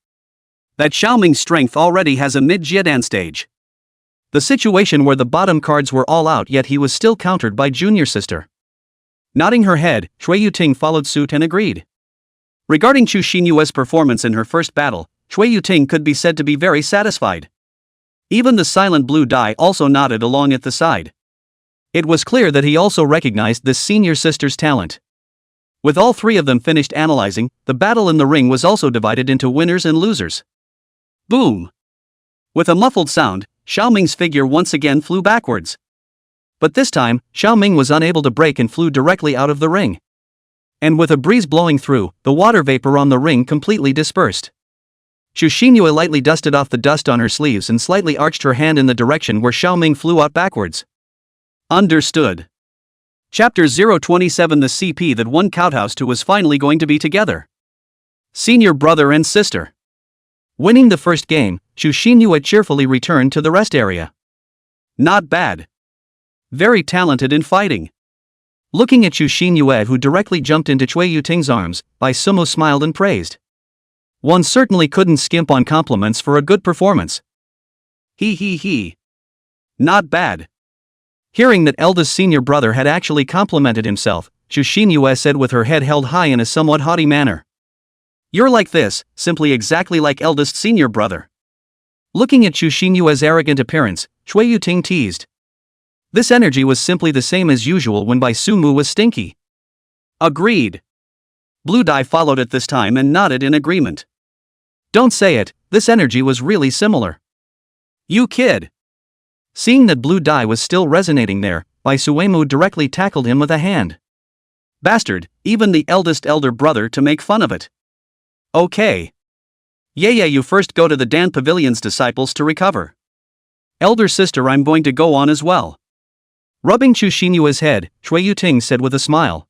That Xiaoming's strength already has a mid-Jiedan stage. The situation where the bottom cards were all out yet he was still countered by junior sister. Nodding her head, Chui Yuting followed suit and agreed. Regarding Chu Xinyue's performance in her first battle, Chui Yuting could be said to be very satisfied. Even the silent blue dye also nodded along at the side. It was clear that he also recognized this senior sister's talent. With all three of them finished analyzing, the battle in the ring was also divided into winners and losers. Boom! With a muffled sound, Xiaoming's figure once again flew backwards. But this time, Xiaoming was unable to break and flew directly out of the ring. And with a breeze blowing through, the water vapor on the ring completely dispersed. Chu Xinyue lightly dusted off the dust on her sleeves and slightly arched her hand in the direction where Xiaoming flew out backwards. Understood. Chapter 027 The CP that one Couthouse 2 was finally going to be together. Senior brother and sister. Winning the first game, Chu Xinyue cheerfully returned to the rest area. Not bad. Very talented in fighting. Looking at Chu Xinyue, who directly jumped into Chui Yuting's arms, Bai Sumo smiled and praised. One certainly couldn't skimp on compliments for a good performance. He. Not bad. Hearing that eldest senior brother had actually complimented himself, Chu Xinyue said with her head held high in a somewhat haughty manner. You're like this, simply exactly like eldest senior brother. Looking at Chu Xinyue's arrogant appearance, Chui Yuting teased. This energy was simply the same as usual when Bai Sumu was stinky. Agreed. Blue Dye followed at this time and nodded in agreement. Don't say it, this energy was really similar. You kid. Seeing that Blue Dye was still resonating there, Bai Suemu directly tackled him with a hand. Bastard, even the eldest elder brother to make fun of it. Okay. Yeah, you first go to the Dan Pavilion's disciples to recover. Elder sister, I'm going to go on as well. Rubbing Chu Xinyue's head, Chui Yuting said with a smile.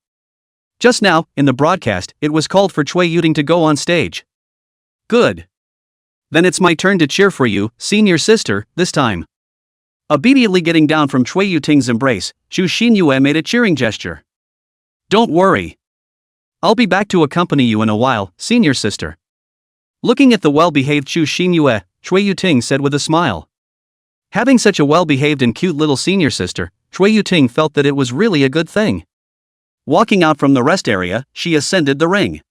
Just now, in the broadcast, it was called for Chui Yuting to go on stage. Good. Then it's my turn to cheer for you, senior sister, this time. Obediently getting down from Chui Yuting's embrace, Chu Xinyue made a cheering gesture. Don't worry. I'll be back to accompany you in a while, senior sister. Looking at the well-behaved Chu Xinyue, Chui Yuting said with a smile. Having such a well-behaved and cute little senior sister, Chui Yuting felt that it was really a good thing. Walking out from the rest area, she ascended the ring.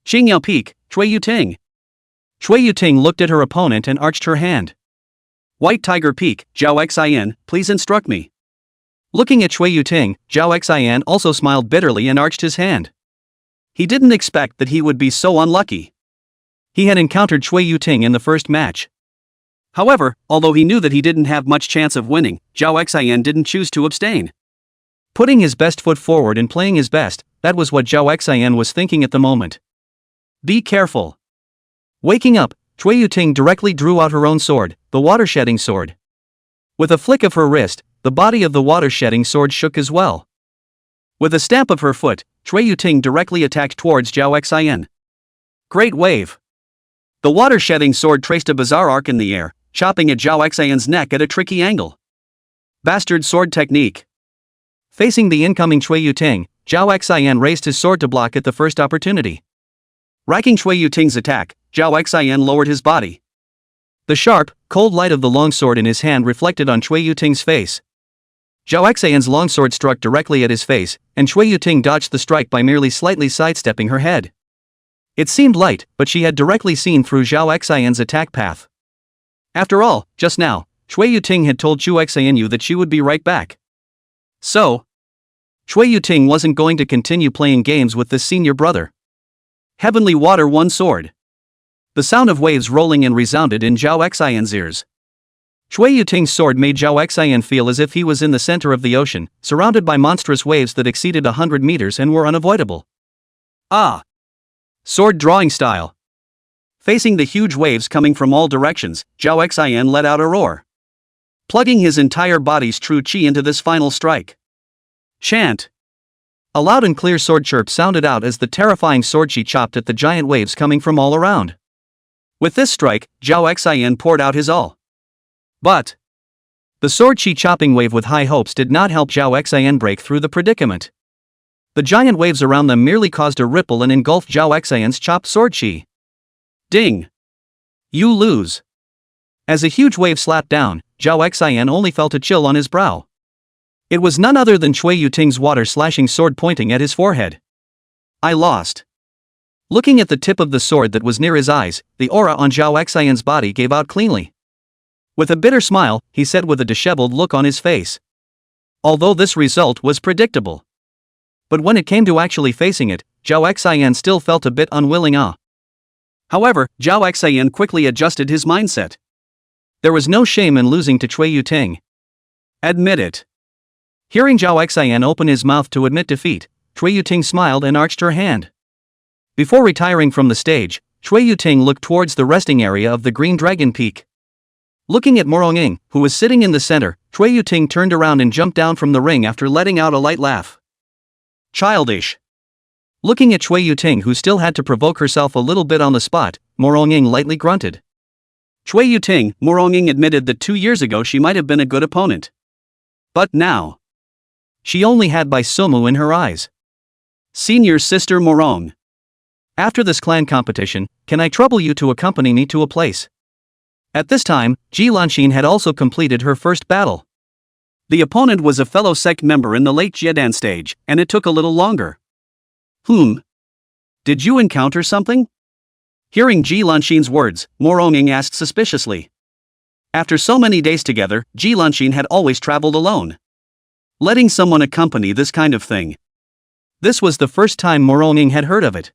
Qingyao Peak, Chui Yuting. Chui Yuting looked at her opponent and arched her hand. White Tiger Peak, Zhao Xian, please instruct me. Looking at Chui Yuting, Zhao Xian also smiled bitterly and arched his hand. He didn't expect that he would be so unlucky. He had encountered Chui Yuting in the first match. However, although he knew that he didn't have much chance of winning, Zhao Xian didn't choose to abstain. Putting his best foot forward and playing his best, that was what Zhao Xian was thinking at the moment. Be careful. Waking up, Chui Yuting directly drew out her own sword, the water-shedding sword. With a flick of her wrist, the body of the water-shedding sword shook as well. With a stamp of her foot, Chui Yuting directly attacked towards Zhao Xian. Great wave. The water-shedding sword traced a bizarre arc in the air, chopping at Zhao Xian's neck at a tricky angle. Bastard sword technique. Facing the incoming Chui Yuting, Zhao Xian raised his sword to block at the first opportunity. Racking Chui Yuting's attack, Zhao Xian lowered his body. The sharp, cold light of the longsword in his hand reflected on Chui Yuting's face. Zhao Xian's longsword struck directly at his face, and Chui Yuting dodged the strike by merely slightly sidestepping her head. It seemed light, but she had directly seen through Zhao Xian's attack path. After all, just now, Chui Yuting had told Chu Xianyu that she would be right back. So, Chui Yuting wasn't going to continue playing games with this senior brother. Heavenly Water One Sword. The sound of waves rolling in resounded in Zhao Xian's ears. Chui Yuting's sword made Zhao Xian feel as if he was in the center of the ocean, surrounded by monstrous waves that exceeded 100 meters and were unavoidable. Ah! Sword drawing style. Facing the huge waves coming from all directions, Zhao Xian let out a roar. Plugging his entire body's true chi into this final strike. Chant! A loud and clear sword chirp sounded out as the terrifying sword chi chopped at the giant waves coming from all around. With this strike, Zhao Xian poured out his all. But the sword chi chopping wave with high hopes did not help Zhao Xian break through the predicament. The giant waves around them merely caused a ripple and engulfed Zhao Xian's chopped sword chi. Ding! You lose. As a huge wave slapped down, Zhao Xian only felt a chill on his brow. It was none other than Cui Yuting's water-slashing sword pointing at his forehead. I lost. Looking at the tip of the sword that was near his eyes, the aura on Zhao Xian's body gave out cleanly. With a bitter smile, he said with a disheveled look on his face. Although this result was predictable. But when it came to actually facing it, Zhao Xian still felt a bit unwilling. However, Zhao Xian quickly adjusted his mindset. There was no shame in losing to Cui Yuting. Admit it. Hearing Zhao Xian open his mouth to admit defeat, Cui Yuting smiled and arched her hand. Before retiring from the stage, Cui Yuting looked towards the resting area of the Green Dragon Peak. Looking at Moronging, who was sitting in the center, Cui Yuting turned around and jumped down from the ring after letting out a light laugh. Childish. Looking at Cui Yuting, who still had to provoke herself a little bit on the spot, Moronging lightly grunted. Cui Yuting, Moronging admitted that 2 years ago she might have been a good opponent. But now, she only had Bai Sumu in her eyes. Senior sister Morong. After this clan competition, can I trouble you to accompany me to a place? At this time, Ji Lanxin had also completed her first battle. The opponent was a fellow sect member in the late Jiedan stage, and it took a little longer. Did you encounter something? Hearing Ji Lanxin's words, Moronging asked suspiciously. After so many days together, Ji Lanxin had always traveled alone. Letting someone accompany this kind of thing. This was the first time Moronging had heard of it.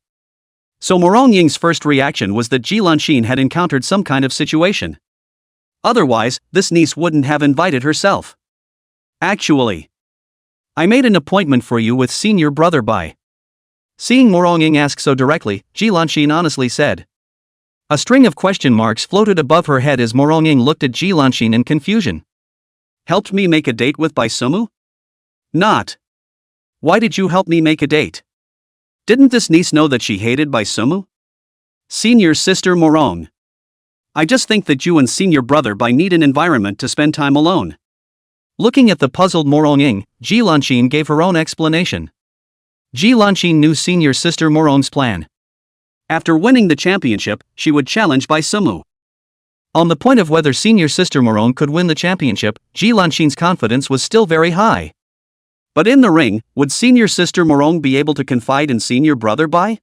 So Morongying's first reaction was that Ji Lanxin had encountered some kind of situation. Otherwise, this niece wouldn't have invited herself. Actually, I made an appointment for you with senior brother Bai. Seeing Moronging ask so directly, Ji Lanxin honestly said. A string of question marks floated above her head as Moronging looked at Ji Lanxin in confusion. Helped me make a date with Bai Sumu? Not. Why did you help me make a date? Didn't this niece know that she hated Bai Sumu? Senior sister Morong. I just think that you and senior brother Bai need an environment to spend time alone. Looking at the puzzled Moronging, Ji Lanxin gave her own explanation. Ji Lanxin knew senior sister Morong's plan. After winning the championship, she would challenge Bai Sumu. On the point of whether senior sister Morong could win the championship, Ji Lanxin's confidence was still very high. But in the ring, would senior sister Morong be able to confide in senior brother Bai?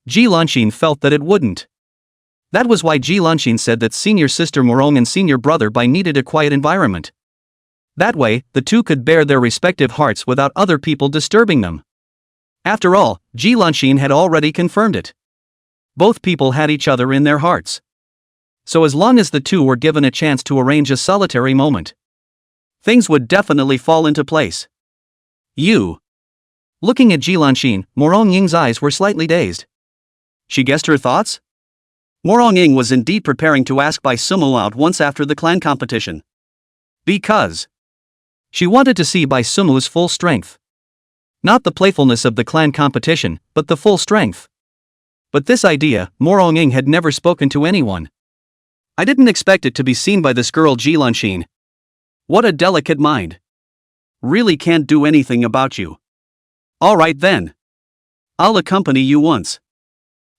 Ji Lanxin felt that it wouldn't. That was why Ji Lanxin said that senior sister Morong and senior brother Bai needed a quiet environment. That way, the two could bear their respective hearts without other people disturbing them. After all, Ji Lanxin had already confirmed it. Both people had each other in their hearts. So as long as the two were given a chance to arrange a solitary moment, things would definitely fall into place. Looking at Ji Lanxin, Morongying's eyes were slightly dazed. She guessed her thoughts? Morongying was indeed preparing to ask Bai Sumu out once after the clan competition. Because she wanted to see Bai Sumu's full strength. Not the playfulness of the clan competition, but the full strength. But this idea, Moronging had never spoken to anyone. I didn't expect it to be seen by this girl Ji Lanxin. What a delicate mind. Really can't do anything about you. Alright then. I'll accompany you once.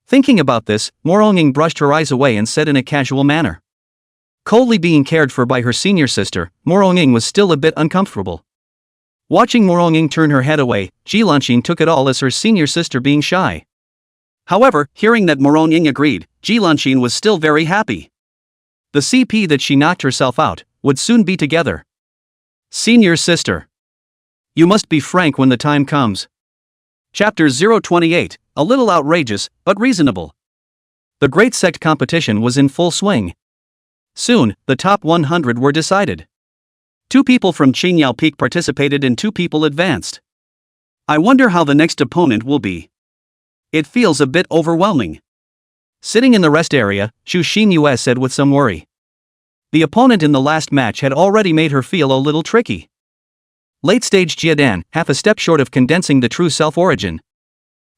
Thinking about this, Moronging brushed her eyes away and said in a casual manner. Coldly being cared for by her senior sister, Moronging was still a bit uncomfortable. Watching Moronging turn her head away, Ji Lanxin took it all as her senior sister being shy. However, hearing that Moronging agreed, Ji Lanxin was still very happy. The CP that she knocked herself out would soon be together. Senior sister. You must be frank when the time comes. Chapter 028, a little outrageous, but reasonable. The Great Sect competition was in full swing. Soon, the top 100 were decided. 2 people from Qingyao Peak participated and 2 people advanced. I wonder how the next opponent will be. It feels a bit overwhelming. Sitting in the rest area, Xu Xinyue said with some worry. The opponent in the last match had already made her feel a little tricky. Late-stage Jiedan, half a step short of condensing the true self-origin.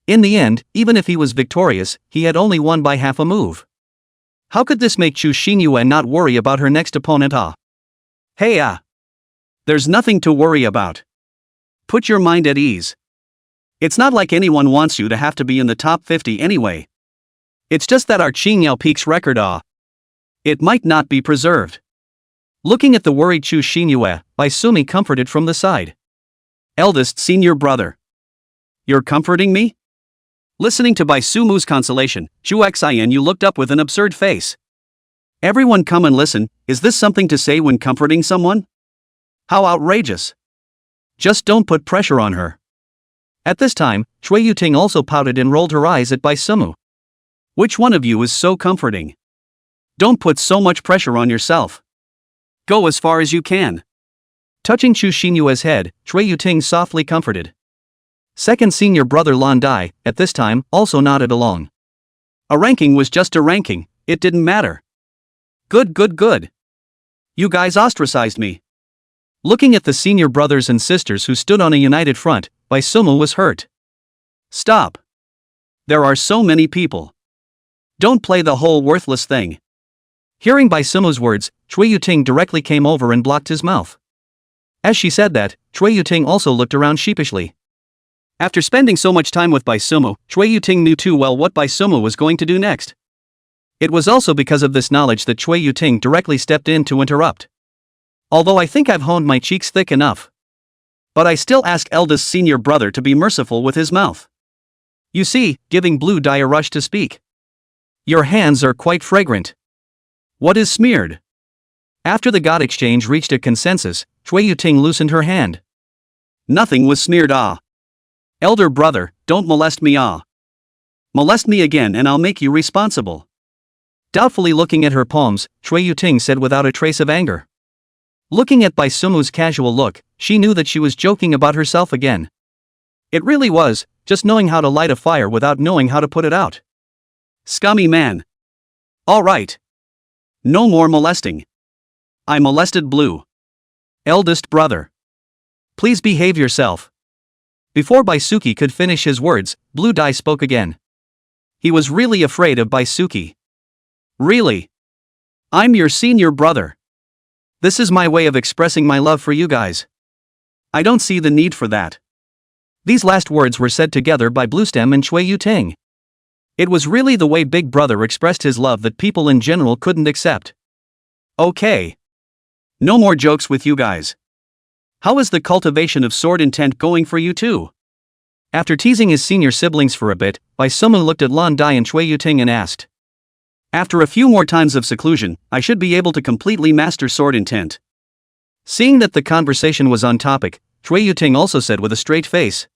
In the end, even if he was victorious, he had only won by half a move. How could this make Chu Xinyue not worry about her next opponent? Hey there's nothing to worry about. Put your mind at ease. It's not like anyone wants you to have to be in the top 50 anyway. It's just that our Qingyao Peak's record it might not be preserved. Looking at the worried Chu Xinyue, Baisumi comforted from the side. Eldest senior brother. You're comforting me? Listening to Baisumu's consolation, Chu Xianyue looked up with an absurd face. Everyone come and listen, is this something to say when comforting someone? How outrageous. Just don't put pressure on her. At this time, Chui Yuting also pouted and rolled her eyes at Baisumu. Which one of you is so comforting? Don't put so much pressure on yourself. Go as far as you can. Touching Chu Xinyue's head, Chui Yuting softly comforted. Second senior brother Lan Dai, at this time, also nodded along. A ranking was just a ranking, it didn't matter. Good. You guys ostracized me. Looking at the senior brothers and sisters who stood on a united front, Baisumu was hurt. Stop. There are so many people. Don't play the whole worthless thing. Hearing Baisumu's words, Chui Yuting directly came over and blocked his mouth. As she said that, Chui Yuting also looked around sheepishly. After spending so much time with Baisumu, Chui Yuting knew too well what Baisumu was going to do next. It was also because of this knowledge that Chui Yuting directly stepped in to interrupt. Although I think I've honed my cheeks thick enough. But I still ask eldest senior brother to be merciful with his mouth. You see, giving Blue Dye a rush to speak. Your hands are quite fragrant. What is smeared? After the god exchange reached a consensus, Chui Yuting loosened her hand. Nothing was smeared. Elder brother, don't molest me. Molest me again and I'll make you responsible. Doubtfully looking at her palms, Chui Yuting said without a trace of anger. Looking at Baisumu's casual look, she knew that she was joking about herself again. It really was, just knowing how to light a fire without knowing how to put it out. Scummy man. All right. No more molesting. I molested Blue. Eldest brother. Please behave yourself. Before Baisuki could finish his words, Blue Dye spoke again. He was really afraid of Baisuki. Really? I'm your senior brother. This is my way of expressing my love for you guys. I don't see the need for that. These last words were said together by Bluestem and Chui Yuting. It was really the way Big Brother expressed his love that people in general couldn't accept. Okay. No more jokes with you guys. How is the cultivation of sword intent going for you two? After teasing his senior siblings for a bit, Baisumu looked at Lan Dai and Chui Yuting and asked. After a few more times of seclusion, I should be able to completely master sword intent. Seeing that the conversation was on topic, Chui Yuting also said with a straight face.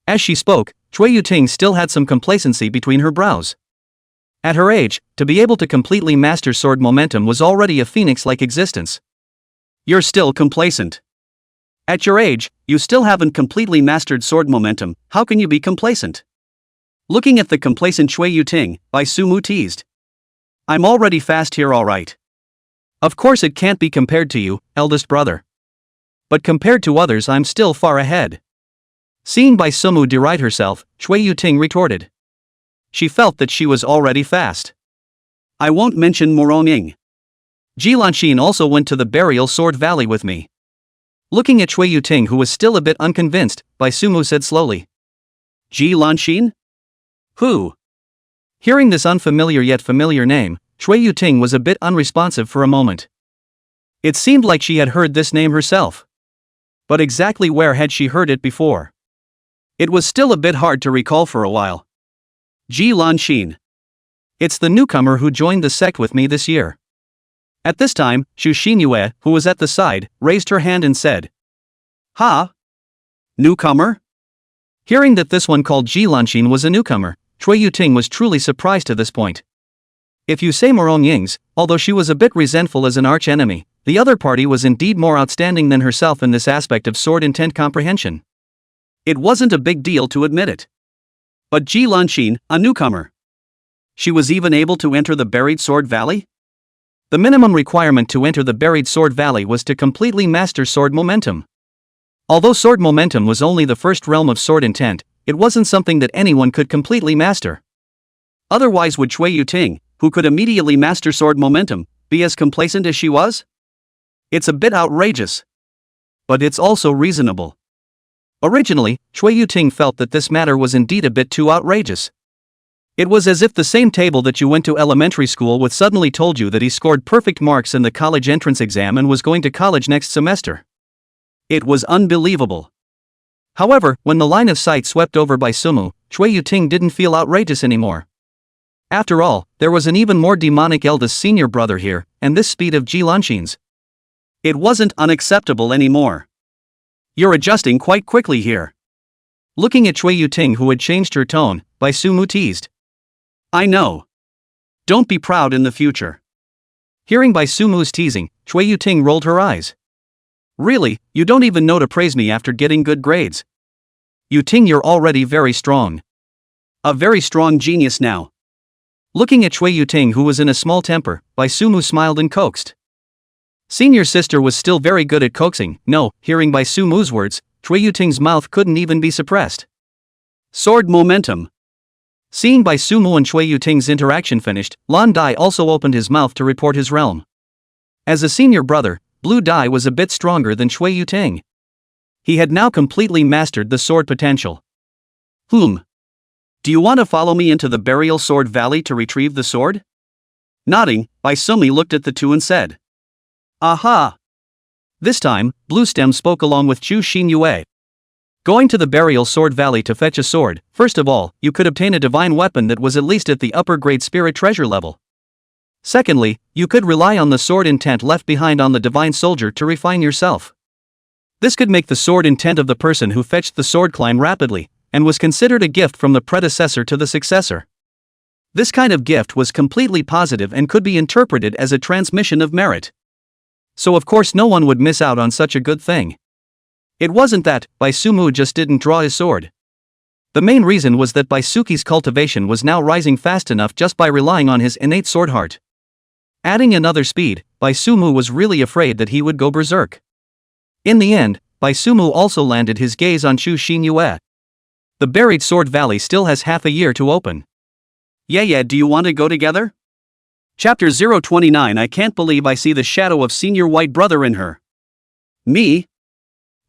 As she spoke, Chui Yuting still had some complacency between her brows. At her age, to be able to completely master sword momentum was already a phoenix-like existence. You're still complacent. At your age, you still haven't completely mastered sword momentum, how can you be complacent? Looking at the complacent Chui Yuting, Baisumu teased. I'm already fast here alright. Of course it can't be compared to you, eldest brother. But compared to others I'm still far ahead. Seeing Baisumu deride herself, Chui Yuting retorted. She felt that she was already fast. I won't mention Moronging. Ji Lanxin also went to the burial sword valley with me. Looking at Chui Yuting who was still a bit unconvinced, Baisumu said slowly. Ji Lanxin? Who? Hearing this unfamiliar yet familiar name, Chui Yuting was a bit unresponsive for a moment. It seemed like she had heard this name herself. But exactly where had she heard it before? It was still a bit hard to recall for a while. Ji Lanxin. It's the newcomer who joined the sect with me this year. At this time, Chu Xinyue, who was at the side, raised her hand and said. Ha? Newcomer? Hearing that this one called Ji Lanxin was a newcomer, Chui Yuting was truly surprised to this point. If you say Morong Ying's, although she was a bit resentful as an arch-enemy, the other party was indeed more outstanding than herself in this aspect of sword intent comprehension. It wasn't a big deal to admit it. But Ji Lanxin, a newcomer. She was even able to enter the Buried Sword Valley? The minimum requirement to enter the Buried Sword Valley was to completely master sword momentum. Although sword momentum was only the first realm of sword intent, it wasn't something that anyone could completely master. Otherwise would Chui Yuting, who could immediately master sword momentum, be as complacent as she was? It's a bit outrageous. But it's also reasonable. Originally, Chui Yuting felt that this matter was indeed a bit too outrageous. It was as if the same table that you went to elementary school with suddenly told you that he scored perfect marks in the college entrance exam and was going to college next semester. It was unbelievable. However, when the line of sight swept over by Sumu, Chui Yuting didn't feel outrageous anymore. After all, there was an even more demonic eldest senior brother here, and this speed of Ji Lanxin's. It wasn't unacceptable anymore. You're adjusting quite quickly here. Looking at Chui Yuting, who had changed her tone, Bai Sumu teased. I know. Don't be proud in the future. Hearing Bai Sumu's teasing, Chui Yuting rolled her eyes. Really, you don't even know to praise me after getting good grades. Yuting, you're already very strong. A very strong genius now. Looking at Chui Yuting, who was in a small temper, Bai Sumu smiled and coaxed. Senior sister was still very good at coaxing. No, hearing Bai Sumu's words, Chui Yuting's mouth couldn't even be suppressed. Sword momentum. Seeing Bai Sumu and Chui Yuting's interaction finished, Lan Dai also opened his mouth to report his realm. As a senior brother, Blue Dai was a bit stronger than Chui Yuting. He had now completely mastered the sword potential. Do you want to follow me into the Burial Sword Valley to retrieve the sword? Nodding, Bai Sumi looked at the two and said. Aha! This time, Bluestem spoke along with Chu Xinyue. Going to the Burial Sword Valley to fetch a sword, first of all, you could obtain a divine weapon that was at least at the upper grade spirit treasure level. Secondly, you could rely on the sword intent left behind on the divine soldier to refine yourself. This could make the sword intent of the person who fetched the sword climb rapidly, and was considered a gift from the predecessor to the successor. This kind of gift was completely positive and could be interpreted as a transmission of merit. So of course no one would miss out on such a good thing. It wasn't that Bai Sumu just didn't draw his sword. The main reason was that Bai Suki's cultivation was now rising fast enough just by relying on his innate sword heart. Adding another speed, Bai Sumu was really afraid that he would go berserk. In the end, Bai Sumu also landed his gaze on Chu Xinyue. The Buried Sword Valley still has half a year to open. Yeah, do you want to go together? Chapter 029. I can't believe I see the shadow of senior white brother in her. Me?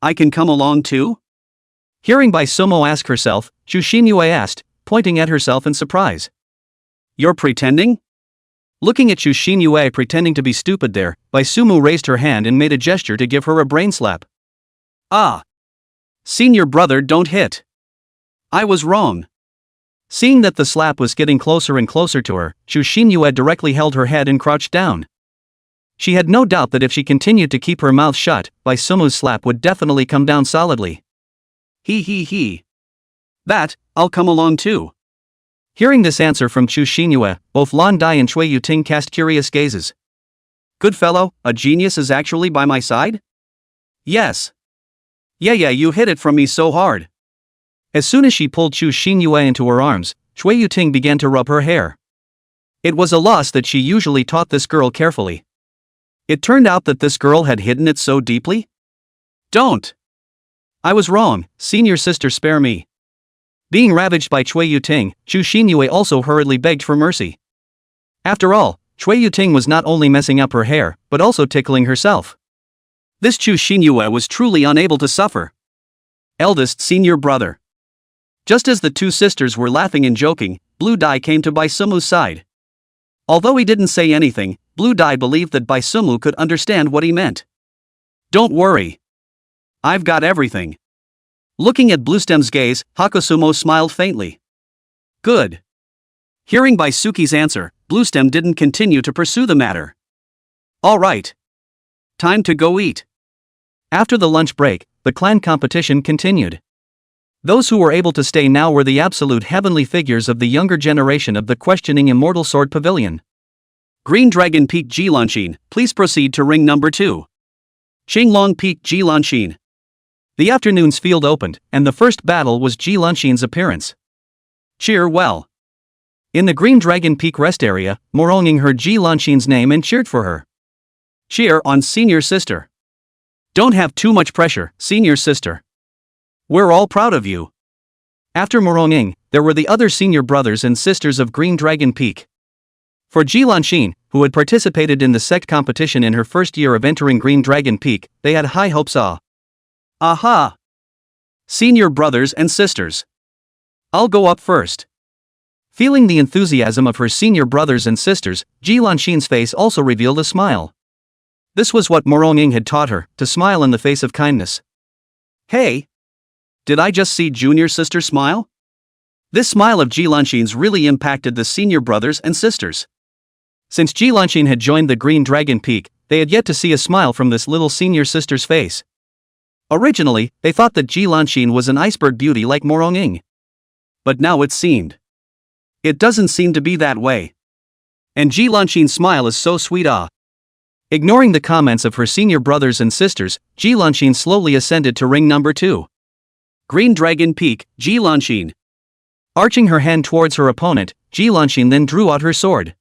I can come along too? Hearing Bai Sumu ask herself, Chu Xinyue asked, pointing at herself in surprise. You're pretending? Looking at Chu Xinyue pretending to be stupid there, Bai Sumu raised her hand and made a gesture to give her a brain slap. Ah! Senior brother, don't hit. I was wrong. Seeing that the slap was getting closer and closer to her, Chu Xinyue directly held her head and crouched down. She had no doubt that if she continued to keep her mouth shut, Bai Sumu's slap would definitely come down solidly. He. That, I'll come along too. Hearing this answer from Chu Xinyue, both Lan Dai and Chui Yuting cast curious gazes. Good fellow, a genius is actually by my side? Yes. Yeah, you hit it from me so hard. As soon as she pulled Chu Xinyue into her arms, Chui Yuting began to rub her hair. It was a loss that she usually taught this girl carefully. It turned out that this girl had hidden it so deeply? Don't! I was wrong, senior sister, spare me. Being ravaged by Chui Yuting, Chu Xinyue also hurriedly begged for mercy. After all, Chui Yuting was not only messing up her hair, but also tickling herself. This Chu Xinyue was truly unable to suffer. Eldest senior brother. Just as the two sisters were laughing and joking, Blue Dai came to Bai Sumu's side. Although he didn't say anything, Blue Dai believed that Bai Sumu could understand what he meant. Don't worry. I've got everything. Looking at Bluestem's gaze, Hakusumo smiled faintly. Good. Hearing Bai Suki's answer, Bluestem didn't continue to pursue the matter. All right. Time to go eat. After the lunch break, the clan competition continued. Those who were able to stay now were the absolute heavenly figures of the younger generation of the questioning Immortal Sword Pavilion. Green Dragon Peak Ji Lanxin, please proceed to ring number 2. Qinglong Peak Ji Lanxin. The afternoon's field opened, and the first battle was Ji Lanxin's appearance. Cheer well. In the Green Dragon Peak rest area, Moronging heard Ji Lanxin's name and cheered for her. Cheer on, senior sister. Don't have too much pressure, senior sister. We're all proud of you. After Moronging, there were the other senior brothers and sisters of Green Dragon Peak. For Ji Lanxin, who had participated in the sect competition in her first year of entering Green Dragon Peak, they had high hopes. Aha! Senior brothers and sisters. I'll go up first. Feeling the enthusiasm of her senior brothers and sisters, Ji Lanxin's face also revealed a smile. This was what Moronging had taught her, to smile in the face of kindness. Hey! Did I just see junior sister smile? This smile of Ji Lanxin's really impacted the senior brothers and sisters. Since Ji Lanxin had joined the Green Dragon Peak, they had yet to see a smile from this little senior sister's face. Originally, they thought that Ji Lanxin was an iceberg beauty like Moronging. But now it seemed. It doesn't seem to be that way. And Ji Lanxin's smile is so sweet. Ignoring the comments of her senior brothers and sisters, Ji Lanxin slowly ascended to ring number 2. Green Dragon Peak, Ji Lanxin. Arching her hand towards her opponent, Ji Lanxin then drew out her sword.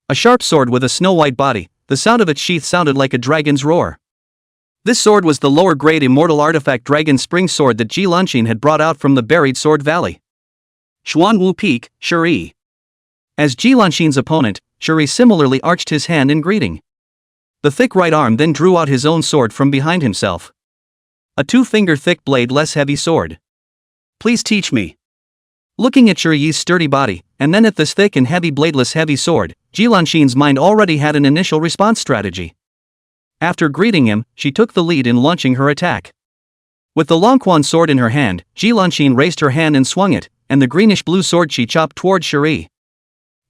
A sharp sword with a snow-white body, the sound of its sheath sounded like a dragon's roar. This sword was the lower-grade immortal artifact Dragon Spring sword that Ji Lanxin had brought out from the buried Sword Valley. Xuanwu Peak, Shuri. As Ji Lanxin's opponent, Shuri similarly arched his hand in greeting. The thick right arm then drew out his own sword from behind himself. A 2-finger thick blade less heavy sword. Please teach me. Looking at Shuri's sturdy body, and then at this thick and heavy bladeless heavy sword, Ji Lanxin's mind already had an initial response strategy. After greeting him, she took the lead in launching her attack. With the Longquan sword in her hand, Ji Lanxin raised her hand and swung it, and the greenish-blue sword chi chopped toward Shuri.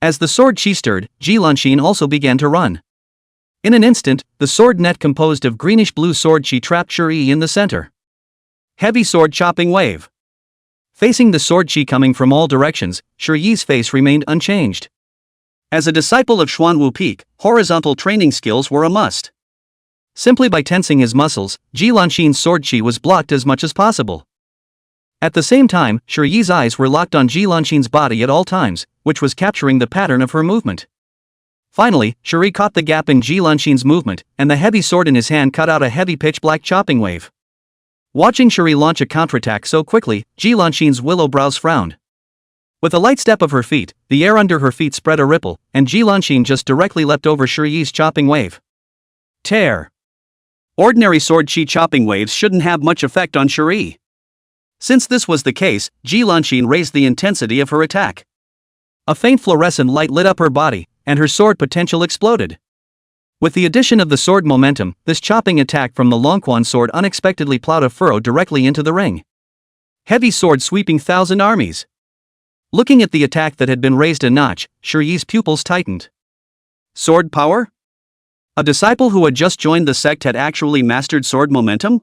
As the sword chi stirred, Ji Lanxin also began to run. In an instant, the sword net composed of greenish-blue sword chi trapped Shuri in the center. Heavy sword chopping wave. Facing the sword chi coming from all directions, Shuri's face remained unchanged. As a disciple of Xuanwu Peak, horizontal training skills were a must. Simply by tensing his muscles, Ji Lanxin's sword chi was blocked as much as possible. At the same time, Shuri's eyes were locked on Ji Lanxin's body at all times, which was capturing the pattern of her movement. Finally, Shuri caught the gap in Ji Lanxin's movement, and the heavy sword in his hand cut out a heavy pitch-black chopping wave. Watching Shuri launch a counterattack so quickly, Ji Lanxin's willow brows frowned. With a light step of her feet, the air under her feet spread a ripple, and Ji Lanxin just directly leapt over Shuri's chopping wave. Tear. Ordinary sword chi chopping waves shouldn't have much effect on Shuri. Since this was the case, Ji Lanxin raised the intensity of her attack. A faint fluorescent light lit up her body, and her sword potential exploded. With the addition of the sword momentum, this chopping attack from the Longquan sword unexpectedly plowed a furrow directly into the ring. Heavy sword sweeping 1,000 armies. Looking at the attack that had been raised a notch, Shuri's pupils tightened. Sword power? A disciple who had just joined the sect had actually mastered sword momentum?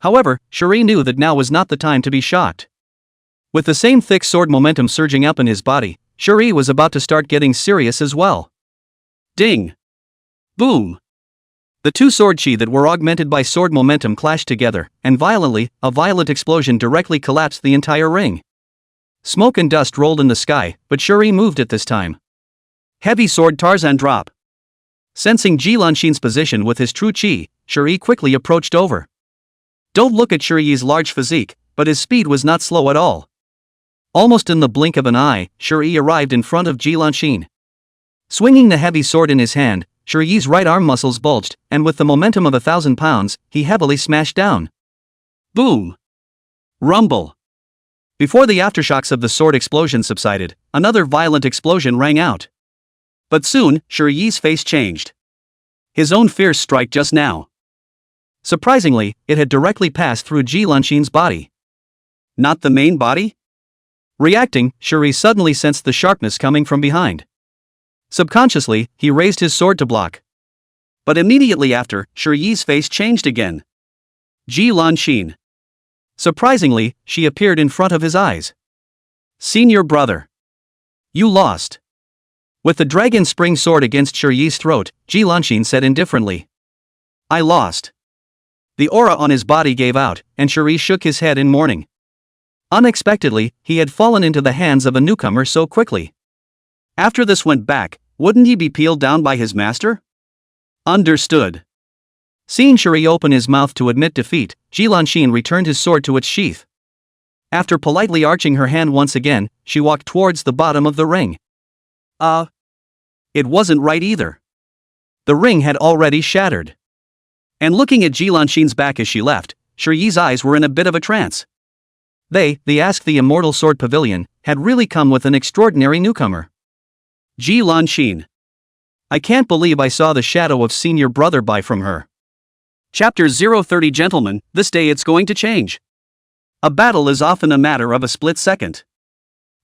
However, Shuri knew that now was not the time to be shocked. With the same thick sword momentum surging up in his body, Shuri was about to start getting serious as well. Ding! Boom! The two sword chi that were augmented by sword momentum clashed together, and violently, a violent explosion directly collapsed the entire ring. Smoke and dust rolled in the sky, but Shuri moved at this time. Heavy sword Tarzan drop. Sensing Ji Lanxin's position with his true chi, Shuri quickly approached over. Don't look at Shuri's large physique, but his speed was not slow at all. Almost in the blink of an eye, Shuri arrived in front of Ji Lanxin. Swinging the heavy sword in his hand, Shuri's right arm muscles bulged, and with the momentum of 1,000 pounds, he heavily smashed down. Boom! Rumble! Before the aftershocks of the sword explosion subsided, another violent explosion rang out. But soon, Shuri's face changed. His own fierce strike just now. Surprisingly, it had directly passed through Ji Lanxin's body. Not the main body? Reacting, Shuri suddenly sensed the sharpness coming from behind. Subconsciously, he raised his sword to block. But immediately after, Shuri's face changed again. Ji Lanxin. Surprisingly, she appeared in front of his eyes. Senior brother. You lost. With the dragon spring sword against Shuri's throat, Ji Lanxin said indifferently. I lost. The aura on his body gave out, and Shuri shook his head in mourning. Unexpectedly, he had fallen into the hands of a newcomer so quickly. After this went back, wouldn't he be peeled down by his master? Understood. Seeing Shuri open his mouth to admit defeat, Ji Lanxin returned his sword to its sheath. After politely arching her hand once again, she walked towards the bottom of the ring. it wasn't right either. The ring had already shattered. And looking at Ji Lanxin's back as she left, Shiyi's eyes were in a bit of a trance. They asked the Immortal Sword Pavilion, had really come with an extraordinary newcomer. Ji Lanxin. I can't believe I saw the shadow of senior brother by from her. Chapter 030. Gentlemen, this day it's going to change. A battle is often a matter of a split second.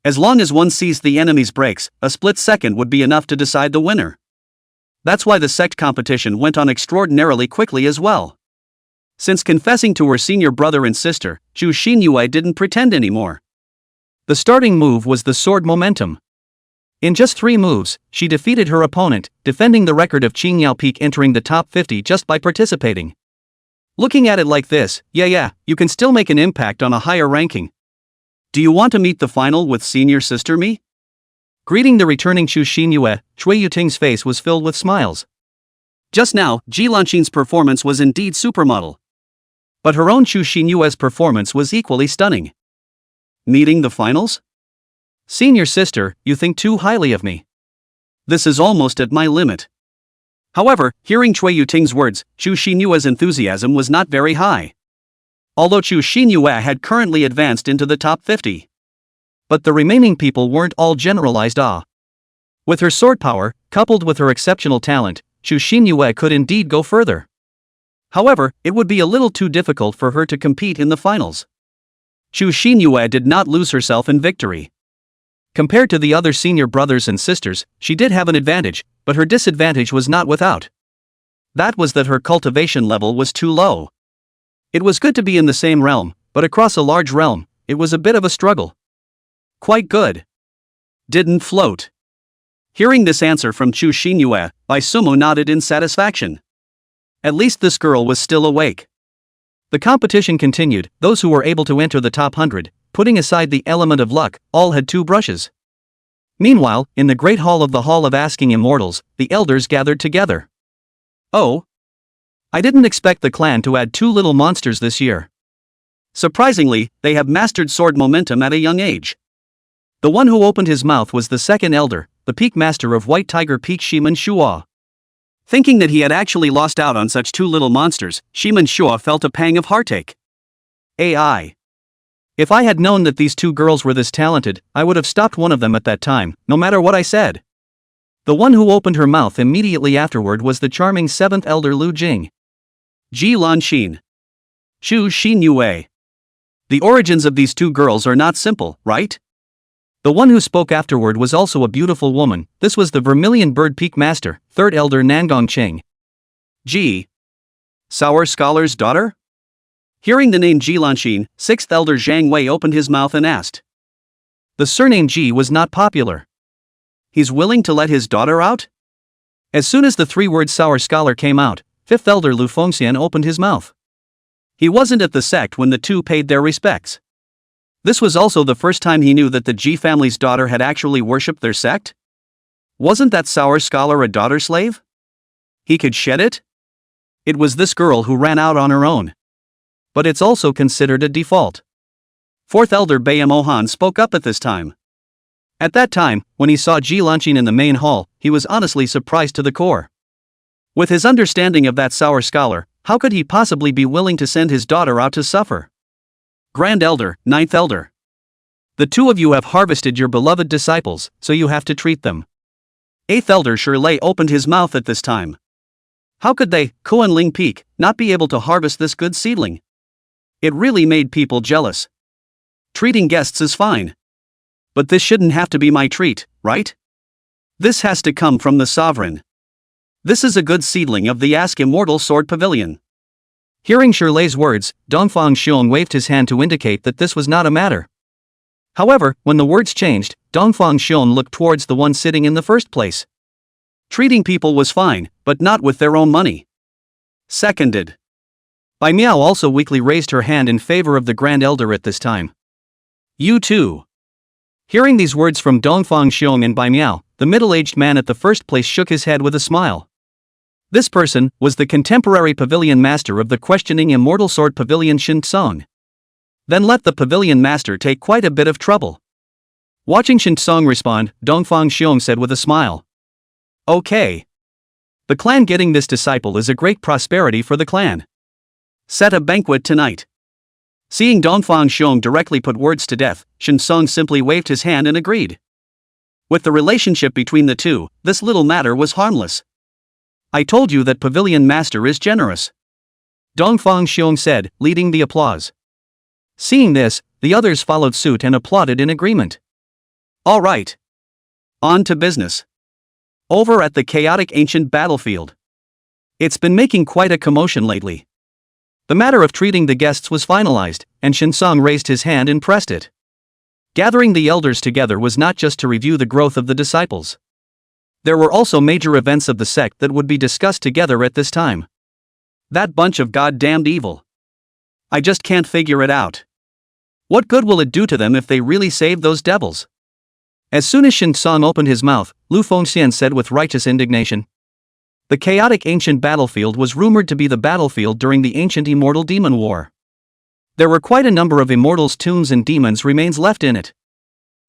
As long as one sees the enemy's breaks, a split second would be enough to decide the winner. That's why the sect competition went on extraordinarily quickly as well. Since confessing to her senior brother and sister, Zhu Xinyue didn't pretend anymore. The starting move was the sword momentum. In just 3 moves, she defeated her opponent, defending the record of Qingyao Peak entering the top 50 just by participating. Looking at it like this, yeah, you can still make an impact on a higher ranking. Do you want to meet the final with senior sister me? Greeting the returning Zhu Xinyue, Cui Yuting's face was filled with smiles. Just now, Ji Lanxin's performance was indeed supermodel. But her own Zhu Xinyue's performance was equally stunning. Meeting the finals? Senior sister, you think too highly of me. This is almost at my limit. However, hearing Cui Yuting's words, Zhu Xinyue's enthusiasm was not very high. Although Zhu Xinyue had currently advanced into the top 50. But the remaining people weren't all generalized awe. With her sword power, coupled with her exceptional talent, Zhu Xinyue could indeed go further. However, it would be a little too difficult for her to compete in the finals. Zhu Xinyue did not lose herself in victory. Compared to the other senior brothers and sisters, she did have an advantage, but her disadvantage was not without. That was that her cultivation level was too low. It was good to be in the same realm, but across a large realm, it was a bit of a struggle. Quite good. Didn't float. Hearing this answer from Zhu Xinyue, Bai Sumo nodded in satisfaction. At least this girl was still awake. The competition continued. Those who were able to enter the top 100, putting aside the element of luck, all had 2 brushes. Meanwhile, in the great hall of the Hall of Asking Immortals, the elders gathered together. Oh. I didn't expect the clan to add 2 little monsters this year. Surprisingly, they have mastered sword momentum at a young age. The one who opened his mouth was the second elder, the peak master of White Tiger Peak, Shiman Shua. Thinking that he had actually lost out on such 2 little monsters, Shiman Shua felt a pang of heartache. AI. If I had known that these 2 girls were this talented, I would have stopped one of them at that time, no matter what I said. The one who opened her mouth immediately afterward was the charming 7th elder Lu Jing. Ji Lanxin. Zhu Xinyue. The origins of these 2 girls are not simple, right? The one who spoke afterward was also a beautiful woman. This was the Vermilion Bird Peak Master, 3rd elder Nangong Qing. Ji. Sour Scholar's daughter? Hearing the name Ji Lanxin, 6th elder Zhang Wei opened his mouth and asked. The surname Ji was not popular. He's willing to let his daughter out? As soon as the 3 words Sour Scholar came out, 5th elder Lu Fengxian opened his mouth. He wasn't at the sect when the 2 paid their respects. This was also the first time he knew that the Ji family's daughter had actually worshipped their sect? Wasn't that Sour Scholar a daughter slave? He could shed it? It was this girl who ran out on her own. But it's also considered a default. 4th elder Bayamohan spoke up at this time. At that time, when he saw Ji Lanxin in the main hall, he was honestly surprised to the core. With his understanding of that Sour Scholar, how could he possibly be willing to send his daughter out to suffer? Grand Elder, 9th Elder. The 2 of you have harvested your beloved disciples, so you have to treat them. 8th Elder Shirlei opened his mouth at this time. How could they, Kuan-Ling Peak, not be able to harvest this good seedling? It really made people jealous. Treating guests is fine. But this shouldn't have to be my treat, right? This has to come from the sovereign. This is a good seedling of the Ask Immortal Sword Pavilion. Hearing Shirley's words, Dongfang Xiong waved his hand to indicate that this was not a matter. However, when the words changed, Dongfang Xiong looked towards the one sitting in the first place. Treating people was fine, but not with their own money. Seconded. Bai Miao also weakly raised her hand in favor of the Grand Elder at this time. You too. Hearing these words from Dongfang Xiong and Bai Miao, the middle-aged man at the first place shook his head with a smile. This person was the contemporary pavilion master of the questioning Immortal Sword Pavilion Shin Tsong. Then let the pavilion master take quite a bit of trouble. Watching Shin Tsong respond, Dongfang Xiong said with a smile. Okay. The clan getting this disciple is a great prosperity for the clan. Set a banquet tonight. Seeing Dongfang Xiong directly put words to death, Shen Song simply waved his hand and agreed. With the relationship between the two, this little matter was harmless. I told you that Pavilion Master is generous. Dongfang Xiong said, leading the applause. Seeing this, the others followed suit and applauded in agreement. All right. On to business. Over at the chaotic ancient battlefield. It's been making quite a commotion lately. The matter of treating the guests was finalized, and Shinsong raised his hand and pressed it. Gathering the elders together was not just to review the growth of the disciples. There were also major events of the sect that would be discussed together at this time. That bunch of goddamned evil. I just can't figure it out. What good will it do to them if they really save those devils? As soon as Shinsong opened his mouth, Lu Fengxian said with righteous indignation. The chaotic ancient battlefield was rumored to be the battlefield during the ancient Immortal Demon War. There were quite a number of Immortals' tombs and demons' remains left in it.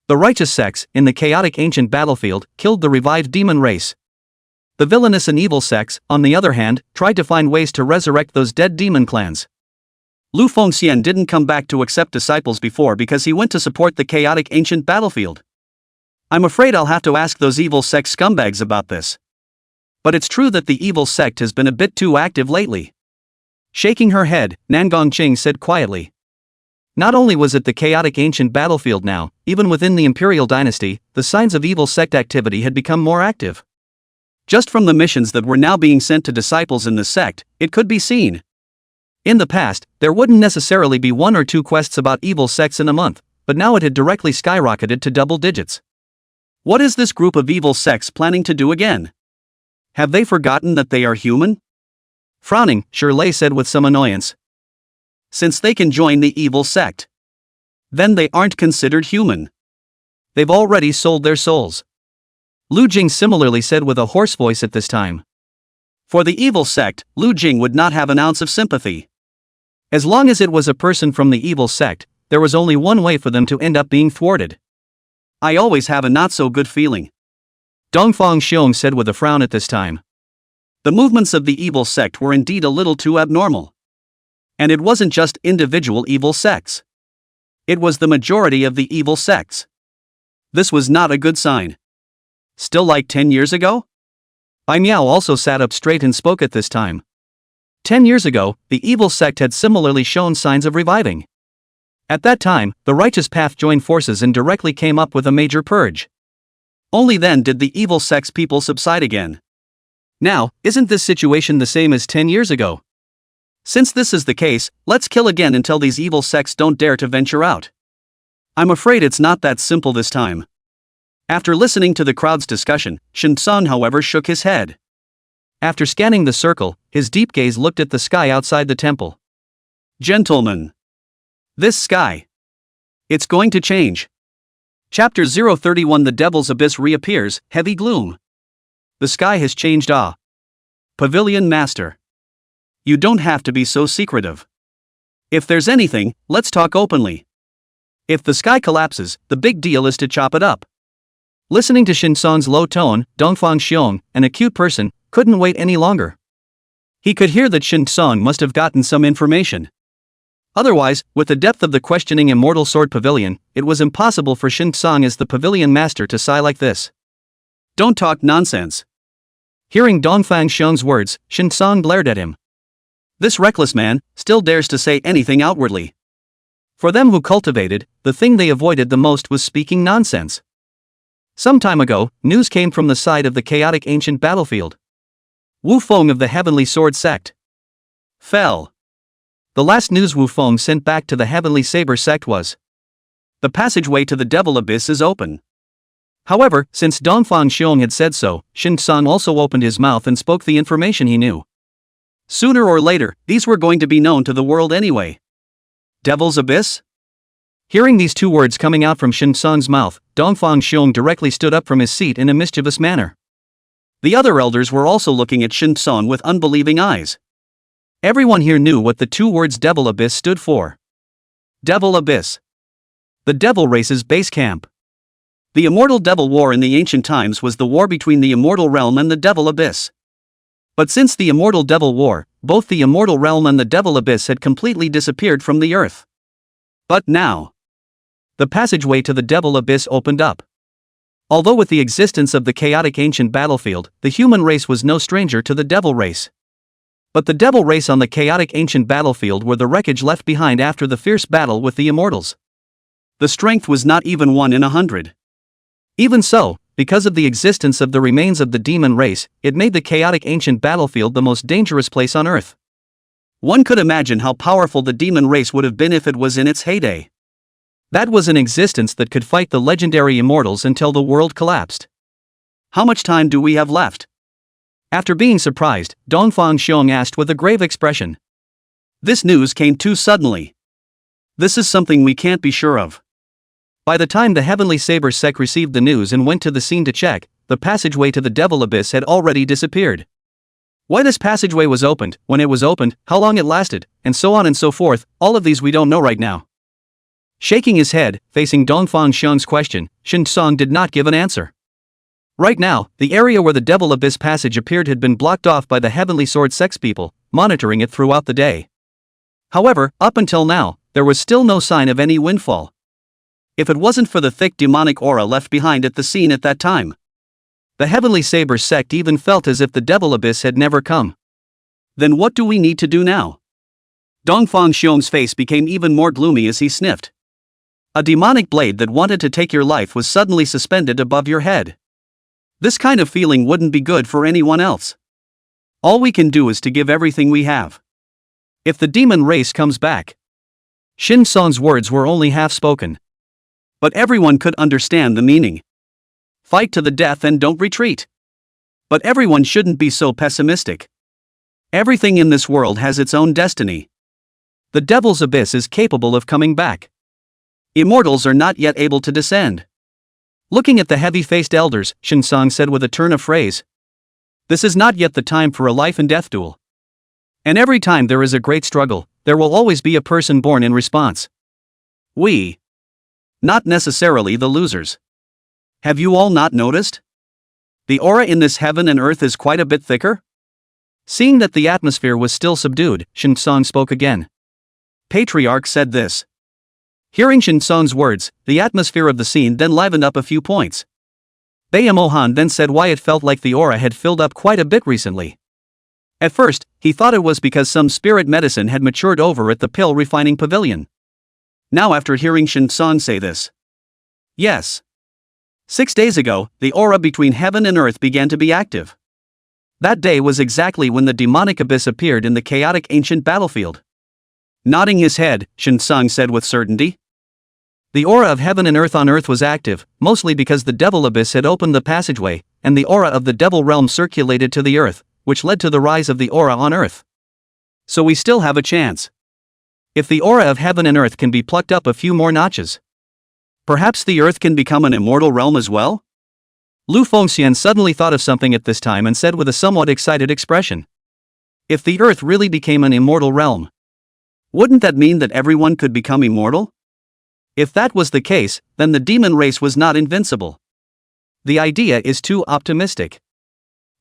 The righteous sects, in the chaotic ancient battlefield, killed the revived demon race. The villainous and evil sects, on the other hand, tried to find ways to resurrect those dead demon clans. Lu Fengxian didn't come back to accept disciples before because he went to support the chaotic ancient battlefield. I'm afraid I'll have to ask those evil sect scumbags about this. But it's true that the evil sect has been a bit too active lately. Shaking her head, Nangongqing said quietly. Not only was it the chaotic ancient battlefield now, even within the imperial dynasty, the signs of evil sect activity had become more active. Just from the missions that were now being sent to disciples in the sect, it could be seen. In the past, there wouldn't necessarily be 1 or 2 quests about evil sects in a month, but now it had directly skyrocketed to double digits. What is this group of evil sects planning to do again? Have they forgotten that they are human? Frowning, Shirley said with some annoyance. Since they can join the evil sect, then they aren't considered human. They've already sold their souls. Lu Jing similarly said with a hoarse voice at this time. For the evil sect, Lu Jing would not have an ounce of sympathy. As long as it was a person from the evil sect, there was only one way for them to end up being thwarted. I always have a not-so-good feeling. Dongfang Xiong said with a frown at this time. The movements of the evil sect were indeed a little too abnormal. And it wasn't just individual evil sects. It was the majority of the evil sects. This was not a good sign. Still like 10 years ago? Bai Miao also sat up straight and spoke at this time. 10 years ago, the evil sect had similarly shown signs of reviving. At that time, the righteous path joined forces and directly came up with a major purge. Only then did the evil sect's people subside again. Now, isn't this situation the same as 10 years ago? Since this is the case, let's kill again until these evil sects don't dare to venture out. I'm afraid it's not that simple this time. After listening to the crowd's discussion, Shinsong however shook his head. After scanning the circle, his deep gaze looked at the sky outside the temple. Gentlemen. This sky. It's going to change. Chapter 031 The Devil's Abyss reappears, heavy gloom. The sky has changed. Pavilion Master. You don't have to be so secretive. If there's anything, let's talk openly. If the sky collapses, the big deal is to chop it up. Listening to Shinsong's low tone, Dongfang Xiong, an acute person, couldn't wait any longer. He could hear that Shinsong must have gotten some information. Otherwise, with the depth of the questioning Immortal Sword Pavilion, it was impossible for Shinsong as the Pavilion Master to sigh like this. Don't talk nonsense. Hearing Dongfang Xiong's words, Shinsong glared at him. This reckless man still dares to say anything outwardly. For them who cultivated, the thing they avoided the most was speaking nonsense. Some time ago, news came from the side of the chaotic ancient battlefield. Wu Feng of the Heavenly Sword sect fell. The last news Wu Feng sent back to the Heavenly Saber sect was, the passageway to the Devil Abyss is open. However, since Dongfang Xiong had said so, Shinsong also opened his mouth and spoke the information he knew. Sooner or later, these were going to be known to the world anyway. Devil's Abyss? Hearing these two words coming out from Shinsong's mouth, Dongfang Xiong directly stood up from his seat in a mischievous manner. The other elders were also looking at Shinsong with unbelieving eyes. Everyone here knew what the two words Devil Abyss stood for. Devil Abyss. The Devil Race's base camp. The Immortal Devil War in the ancient times was the war between the Immortal Realm and the Devil Abyss. But since the Immortal Devil War, both the Immortal Realm and the Devil Abyss had completely disappeared from the earth. But now, the passageway to the Devil Abyss opened up. Although with the existence of the chaotic ancient battlefield, the human race was no stranger to the Devil race. But the Devil race on the chaotic ancient battlefield were the wreckage left behind after the fierce battle with the Immortals. The strength was not even 1 in 100. Even so, because of the existence of the remains of the demon race, it made the chaotic ancient battlefield the most dangerous place on Earth. One could imagine how powerful the demon race would have been if it was in its heyday. That was an existence that could fight the legendary Immortals until the world collapsed. How much time do we have left? After being surprised, Dongfang Xiong asked with a grave expression. This news came too suddenly. This is something we can't be sure of. By the time the Heavenly Saber Sect received the news and went to the scene to check, the passageway to the Devil Abyss had already disappeared. Why this passageway was opened, when it was opened, how long it lasted, and so on and so forth, all of these we don't know right now. Shaking his head, facing Dongfang Xiong's question, Shen Song did not give an answer. Right now, the area where the Devil Abyss passage appeared had been blocked off by the Heavenly Sword Sect's people, monitoring it throughout the day. However, up until now, there was still no sign of any windfall. If it wasn't for the thick demonic aura left behind at the scene at that time, the Heavenly Saber Sect even felt as if the Devil Abyss had never come. Then what do we need to do now? Dongfang Xiong's face became even more gloomy as he sniffed. A demonic blade that wanted to take your life was suddenly suspended above your head. This kind of feeling wouldn't be good for anyone else. All we can do is to give everything we have. If the demon race comes back. Shin Song's words were only half spoken. But everyone could understand the meaning. Fight to the death and don't retreat. But everyone shouldn't be so pessimistic. Everything in this world has its own destiny. The Devil's Abyss is capable of coming back. Immortals are not yet able to descend. Looking at the heavy-faced elders, Shin Song said with a turn of phrase. This is not yet the time for a life and death duel. And every time there is a great struggle, there will always be a person born in response. We. Not necessarily the losers. Have you all not noticed? The aura in this heaven and earth is quite a bit thicker? Seeing that the atmosphere was still subdued, Shin Song spoke again. Patriarch said this. Hearing Shin Song's words, the atmosphere of the scene then livened up a few points. Bayamohan then said why it felt like the aura had filled up quite a bit recently. At first, he thought it was because some spirit medicine had matured over at the pill refining pavilion. Now after hearing Shin Song say this. Yes. 6 days ago, the aura between heaven and earth began to be active. That day was exactly when the demonic abyss appeared in the chaotic ancient battlefield. Nodding his head, Shin Song said with certainty. The aura of heaven and earth on earth was active, mostly because the Devil Abyss had opened the passageway, and the aura of the Devil Realm circulated to the earth, which led to the rise of the aura on earth. So we still have a chance. If the aura of heaven and earth can be plucked up a few more notches, perhaps the earth can become an immortal realm as well? Lu Fengxian suddenly thought of something at this time and said with a somewhat excited expression. If the earth really became an immortal realm, wouldn't that mean that everyone could become immortal? If that was the case, then the demon race was not invincible. The idea is too optimistic.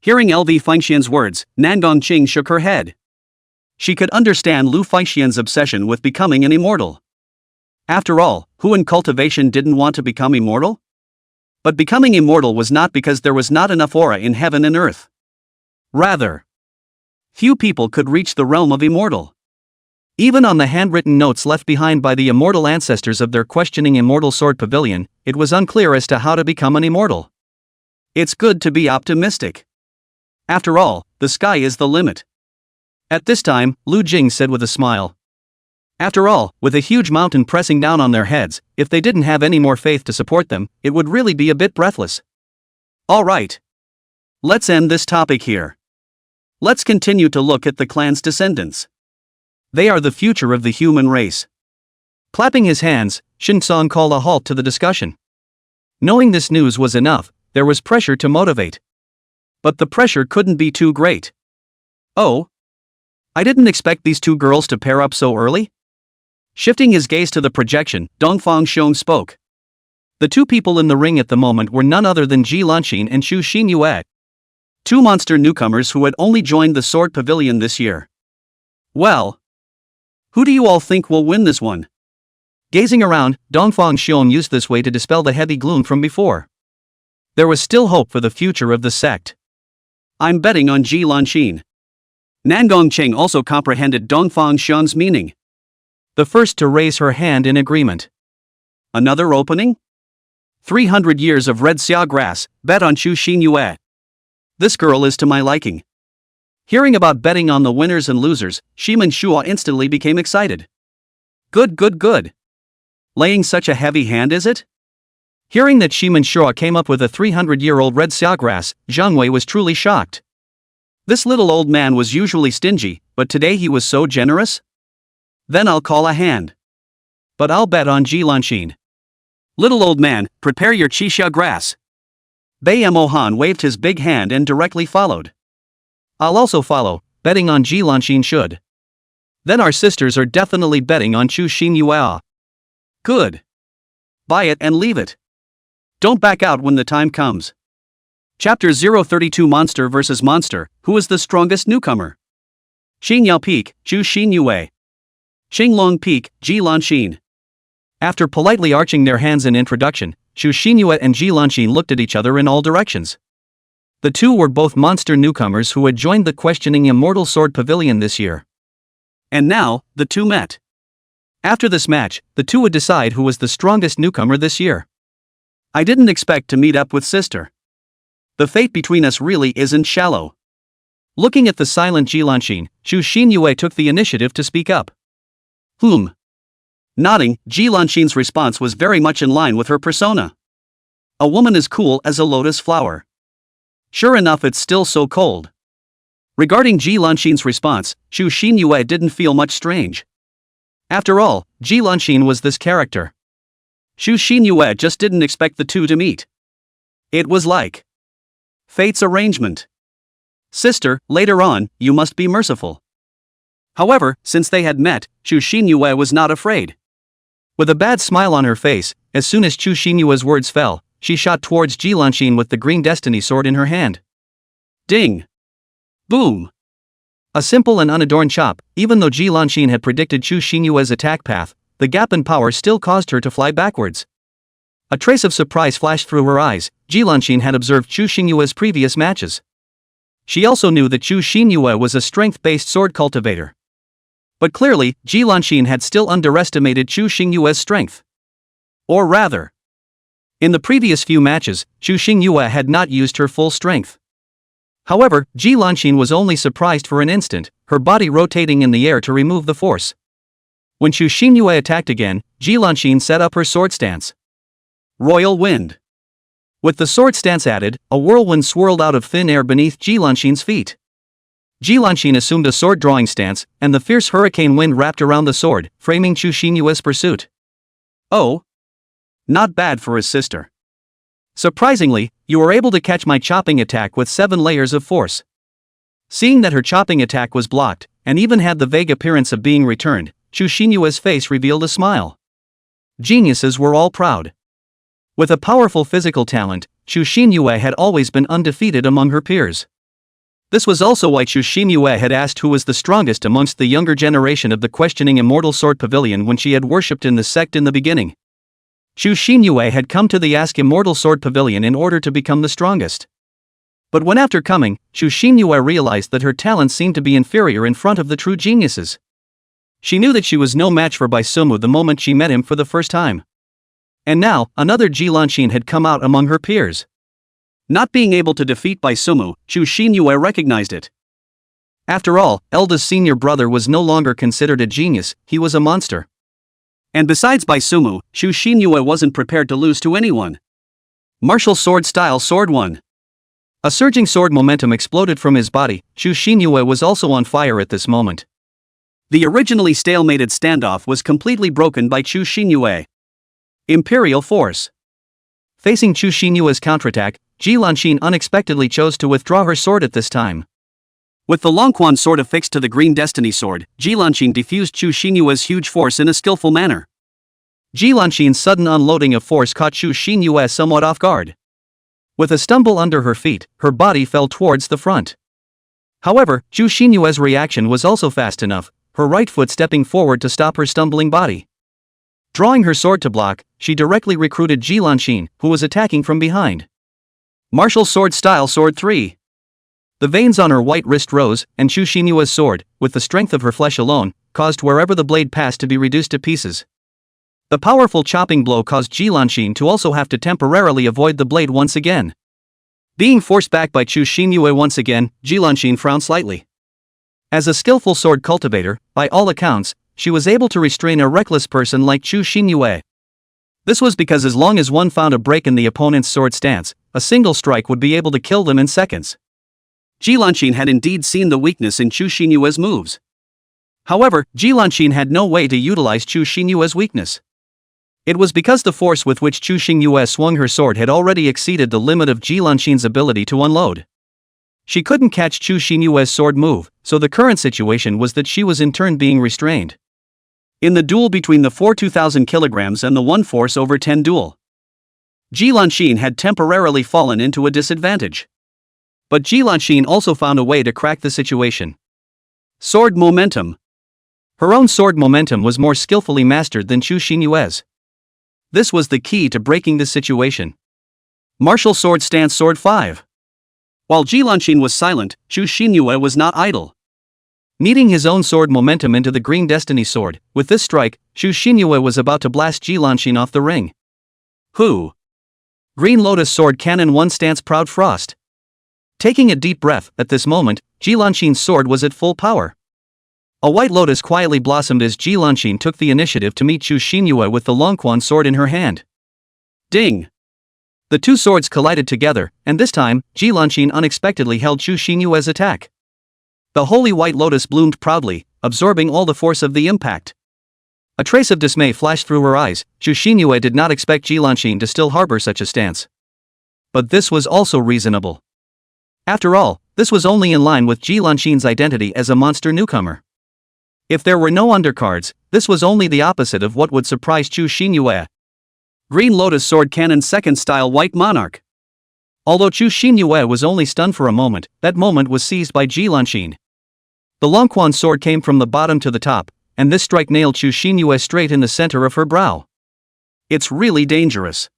Hearing LV Fengxian's words, Nangong Qing shook her head. She could understand Lu Fengxian's obsession with becoming an immortal. After all, who in cultivation didn't want to become immortal? But becoming immortal was not because there was not enough aura in heaven and earth. Rather, few people could reach the realm of immortal. Even on the handwritten notes left behind by the immortal ancestors of their questioning Immortal Sword Pavilion, it was unclear as to how to become an immortal. It's good to be optimistic. After all, the sky is the limit. At this time, Lu Jing said with a smile. After all, with a huge mountain pressing down on their heads, if they didn't have any more faith to support them, it would really be a bit breathless. All right. Let's end this topic here. Let's continue to look at the clan's descendants. They are the future of the human race. Clapping his hands, Shin Song called a halt to the discussion. Knowing this news was enough, there was pressure to motivate. But the pressure couldn't be too great. Oh? I didn't expect these two girls to pair up so early? Shifting his gaze to the projection, Dongfang Xiong spoke. The two people in the ring at the moment were none other than Ji Lanqin and Xu Xinyue. Two monster newcomers who had only joined the Sword Pavilion this year. Well, who do you all think will win this one? Gazing around, Dongfang Xiong used this way to dispel the heavy gloom from before. There was still hope for the future of the sect. I'm betting on Ji Lanqin. Nangong Cheng also comprehended Dongfang Xiong's meaning. The first to raise her hand in agreement. Another opening? 300 years of red xia grass, bet on Xu Xinyue. This girl is to my liking. Hearing about betting on the winners and losers, Shiman Shua instantly became excited. Good. Laying such a heavy hand, is it? Hearing that Shiman Shua came up with a 300-year-old red xia grass, Zhang Wei was truly shocked. This little old man was usually stingy, but today he was so generous? Then I'll call a hand. But I'll bet on Ji Lanqin. Little old man, prepare your qixia grass. Bei Mohan waved his big hand and directly followed. I'll also follow, betting on Ji Lanqin should. Then our sisters are definitely betting on Xu Xinyue. Good. Buy it and leave it. Don't back out when the time comes. Chapter 032 Monster vs. Monster, who is the strongest newcomer? Xingyao Peak, Xu Xinyue. Xinglong Peak, Ji Lanqin. After politely arching their hands in introduction, Xu Xinyue and Ji Lanqin looked at each other in all directions. The two were both monster newcomers who had joined the questioning Immortal Sword Pavilion this year. And now, the two met. After this match, the two would decide who was the strongest newcomer this year. I didn't expect to meet up with sister. The fate between us really isn't shallow. Looking at the silent Ji Lanqin, Xu Xinyue took the initiative to speak up. Nodding, Ji Lanqin's response was very much in line with her persona. A woman as cool as a lotus flower. Sure enough, it's still so cold. Regarding Ji Lanqin's response, Xu Xinyue didn't feel much strange. After all, Ji Lanqin was this character. Xu Xinyue just didn't expect the two to meet. It was like fate's arrangement. Sister, later on, you must be merciful. However, since they had met, Xu Xinyue was not afraid. With a bad smile on her face, as soon as Xu Xinyue's words fell, she shot towards Ji Lanqin with the green destiny sword in her hand. Ding! Boom! A simple and unadorned chop. Even though Ji Lanqin had predicted Xu Xinyue's attack path, the gap in power still caused her to fly backwards. A trace of surprise flashed through her eyes. Ji Lanqin had observed Xu Xinyue's previous matches. She also knew that Xu Xinyue was a strength-based sword cultivator. But clearly, Ji Lanqin had still underestimated Xu Xinyue's strength. Or rather, in the previous few matches, Xu Xinyue had not used her full strength. However, Ji Lanqin was only surprised for an instant, her body rotating in the air to remove the force. When Xu Xinyue attacked again, Ji Lanqin set up her sword stance. Royal Wind. With the sword stance added, a whirlwind swirled out of thin air beneath Ji Lanqin's feet. Ji Lanqin assumed a sword drawing stance, and the fierce hurricane wind wrapped around the sword, framing Xu Xinyue's pursuit. Oh! Not bad for his sister. Surprisingly, you were able to catch my chopping attack with 7 layers of force. Seeing that her chopping attack was blocked, and even had the vague appearance of being returned, Xu Xinyue's face revealed a smile. Geniuses were all proud. With a powerful physical talent, Xu Xinyue had always been undefeated among her peers. This was also why Xu Xinyue had asked who was the strongest amongst the younger generation of the questioning Immortal Sword Pavilion when she had worshipped in the sect in the beginning. Xu Xinyue had come to the Ask Immortal Sword Pavilion in order to become the strongest. But when after coming, Xu Xinyue realized that her talents seemed to be inferior in front of the true geniuses. She knew that she was no match for Bai Sumu the moment she met him for the first time. And now, another Ji Lanqin had come out among her peers. Not being able to defeat Bai Sumu, Xu Xinyue recognized it. After all, Elda's senior brother was no longer considered a genius, he was a monster. And besides Bai Sumu, Xu Xinyue wasn't prepared to lose to anyone. Martial sword style sword 1. A surging sword momentum exploded from his body. Xu Xinyue was also on fire at this moment. The originally stalemated standoff was completely broken by Xu Xinyue. Imperial Force. Facing Xu Xinyue's counterattack, Ji Lanqin unexpectedly chose to withdraw her sword at this time. With the Longquan sword affixed to the green destiny sword, Ji Lanqin defused Xu Xinyue's huge force in a skillful manner. Ji Lanxin's sudden unloading of force caught Chu Xinyue somewhat off guard. With a stumble under her feet, her body fell towards the front. However, Chu Xinyue's reaction was also fast enough, her right foot stepping forward to stop her stumbling body. Drawing her sword to block, she directly recruited Ji Lanxin, who was attacking from behind. Martial Sword Style Sword 3. The veins on her white wrist rose, and Chu Xinyue's sword, with the strength of her flesh alone, caused wherever the blade passed to be reduced to pieces. The powerful chopping blow caused Ji Lanxin to also have to temporarily avoid the blade once again. Being forced back by Chu Xinyue once again, Ji Lanxin frowned slightly. As a skillful sword cultivator, by all accounts, she was able to restrain a reckless person like Chu Xinyue. This was because as long as one found a break in the opponent's sword stance, a single strike would be able to kill them in seconds. Ji Lanxin had indeed seen the weakness in Chu Xinyue's moves. However, Ji Lanxin had no way to utilize Chu Xinyue's weakness. It was because the force with which Chu Xinyue swung her sword had already exceeded the limit of Ji Lanxin's ability to unload. She couldn't catch Chu Xinyue's sword move, so the current situation was that she was in turn being restrained. In the duel between the 2,000 kilograms and the 1 force over 10 duel, Ji Lanxin had temporarily fallen into a disadvantage. But Ji Lanxin also found a way to crack the situation. Sword momentum. Her own sword momentum was more skillfully mastered than Chu Xinyue's. This was the key to breaking the situation. Martial Sword Stance Sword 5. While Ji Lanxin was silent, Chu Xinyue was not idle. Kneading his own sword momentum into the Green Destiny Sword, with this strike, Chu Xinyue was about to blast Ji Lanxin off the ring. Who? Green Lotus Sword Cannon 1 Stance Proud Frost. Taking a deep breath, at this moment, Ji Lanxin's sword was at full power. A white lotus quietly blossomed as Ji Lanxin took the initiative to meet Chu Xinyue with the Longquan sword in her hand. Ding! The two swords collided together, and this time, Ji Lanxin unexpectedly held Chu Xinyue's attack. The holy white lotus bloomed proudly, absorbing all the force of the impact. A trace of dismay flashed through her eyes. Chu Xinyue did not expect Ji Lanxin to still harbor such a stance. But this was also reasonable. After all, this was only in line with Ji Lanxin's identity as a monster newcomer. If there were no undercards, this was only the opposite of what would surprise Chu Xinyue. Green Lotus Sword Cannon 2nd Style White Monarch. Although Chu Xinyue was only stunned for a moment, that moment was seized by Ji Lanxin. The Longquan sword came from the bottom to the top, and this strike nailed Chu Xinyue straight in the center of her brow. It's really dangerous.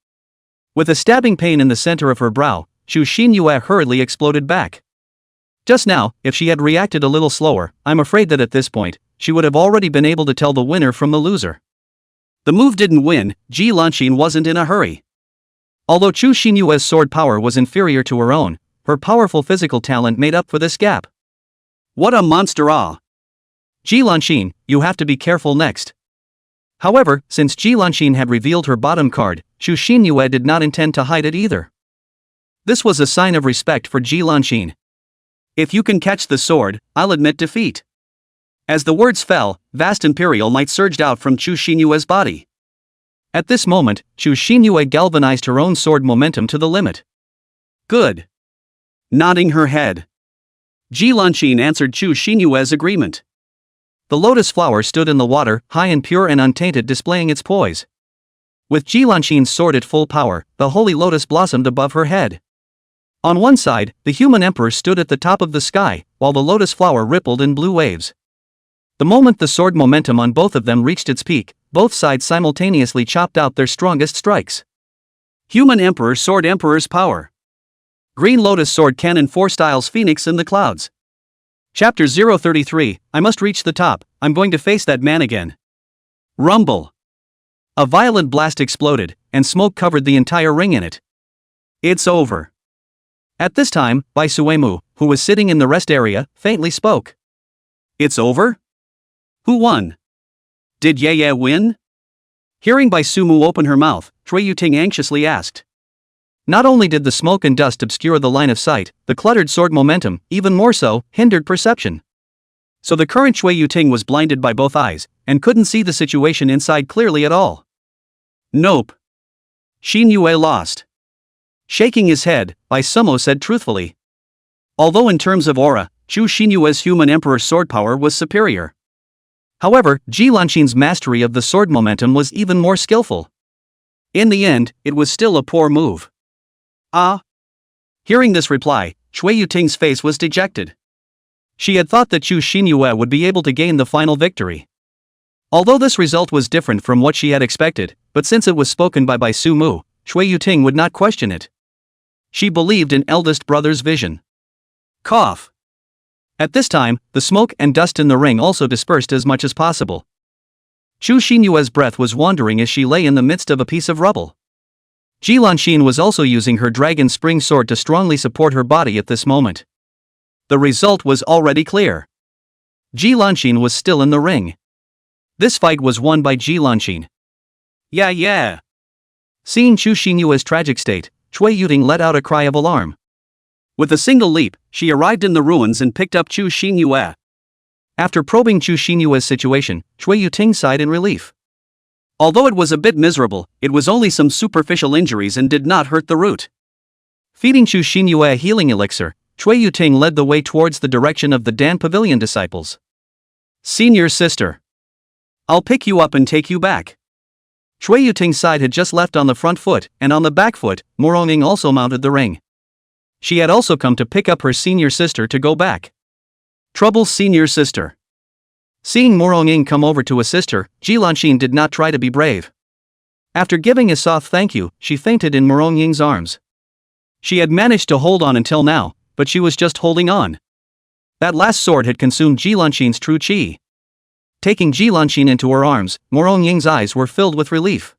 With a stabbing pain in the center of her brow, Chu Xinyue hurriedly exploded back. Just now, if she had reacted a little slower, I'm afraid that at this point, she would have already been able to tell the winner from the loser. The move didn't win. Ji Lanxin wasn't in a hurry. Although Chu Xinyue's sword power was inferior to her own, her powerful physical talent made up for this gap. What a monster! Ji Lanxin, you have to be careful next. However, since Ji Lanxin had revealed her bottom card, Chu Xinyue did not intend to hide it either. This was a sign of respect for Ji Lanxin. If you can catch the sword, I'll admit defeat. As the words fell, vast imperial might surged out from Chu Xinyue's body. At this moment, Chu Xinyue galvanized her own sword momentum to the limit. Good. Nodding her head, Ji Lanxin answered Chu Xinyue's agreement. The lotus flower stood in the water, high and pure and untainted, displaying its poise. With Ji Lanxin's sword at full power, the holy lotus blossomed above her head. On one side, the human emperor stood at the top of the sky, while the lotus flower rippled in blue waves. The moment the sword momentum on both of them reached its peak, both sides simultaneously chopped out their strongest strikes. Human Emperor Sword Emperor's Power. Green Lotus Sword Cannon 4 Styles Phoenix in the Clouds. Chapter 033, I must reach the top, I'm going to face that man again. Rumble. A violent blast exploded, and smoke covered the entire ring in it. It's over. At this time, Bai Suemu, who was sitting in the rest area, faintly spoke. It's over? Who won? Did Ye win? Hearing Bai Suemu open her mouth, Cui Yuting anxiously asked. Not only did the smoke and dust obscure the line of sight, the cluttered sword momentum, even more so, hindered perception. So the current Cui Yuting was blinded by both eyes, and couldn't see the situation inside clearly at all. Nope. Xinyue lost. Shaking his head, Bai Suemo said truthfully. Although in terms of aura, Chu Xinyue's human emperor sword power was superior. However, Ji Lanxin's mastery of the sword momentum was even more skillful. In the end, it was still a poor move. Ah. Hearing this reply, Shui Yuting's face was dejected. She had thought that Chu Xinyue would be able to gain the final victory. Although this result was different from what she had expected, but since it was spoken by Su Mu, Shui Yuting would not question it. She believed in eldest brother's vision. Cough. At this time, the smoke and dust in the ring also dispersed as much as possible. Chu Xinyue's breath was wandering as she lay in the midst of a piece of rubble. Ji Lanxin was also using her dragon spring sword to strongly support her body at this moment. The result was already clear. Ji Lanxin was still in the ring. This fight was won by Ji Lanxin. Yeah. Seeing Chu Xinyue's tragic state, Shui Yuting let out a cry of alarm. With a single leap, she arrived in the ruins and picked up Chu Xinyue. After probing Chu Xinyue's situation, Shui Yuting sighed in relief. Although it was a bit miserable, it was only some superficial injuries and did not hurt the root. Feeding Chu Xinyue a healing elixir, Shui Yuting led the way towards the direction of the Dan Pavilion disciples. Senior sister. I'll pick you up and take you back. Shui Yuting's side had just left on the front foot, and on the back foot, Moronging also mounted the ring. She had also come to pick up her senior sister to go back. Trouble's senior sister. Seeing Moronging come over to assist her, Ji Lanxin did not try to be brave. After giving a soft thank you, she fainted in Moronging's arms. She had managed to hold on until now, but she was just holding on. That last sword had consumed Ji Lanxin's true chi. Taking Ji Lanxin into her arms, Moronging's eyes were filled with relief.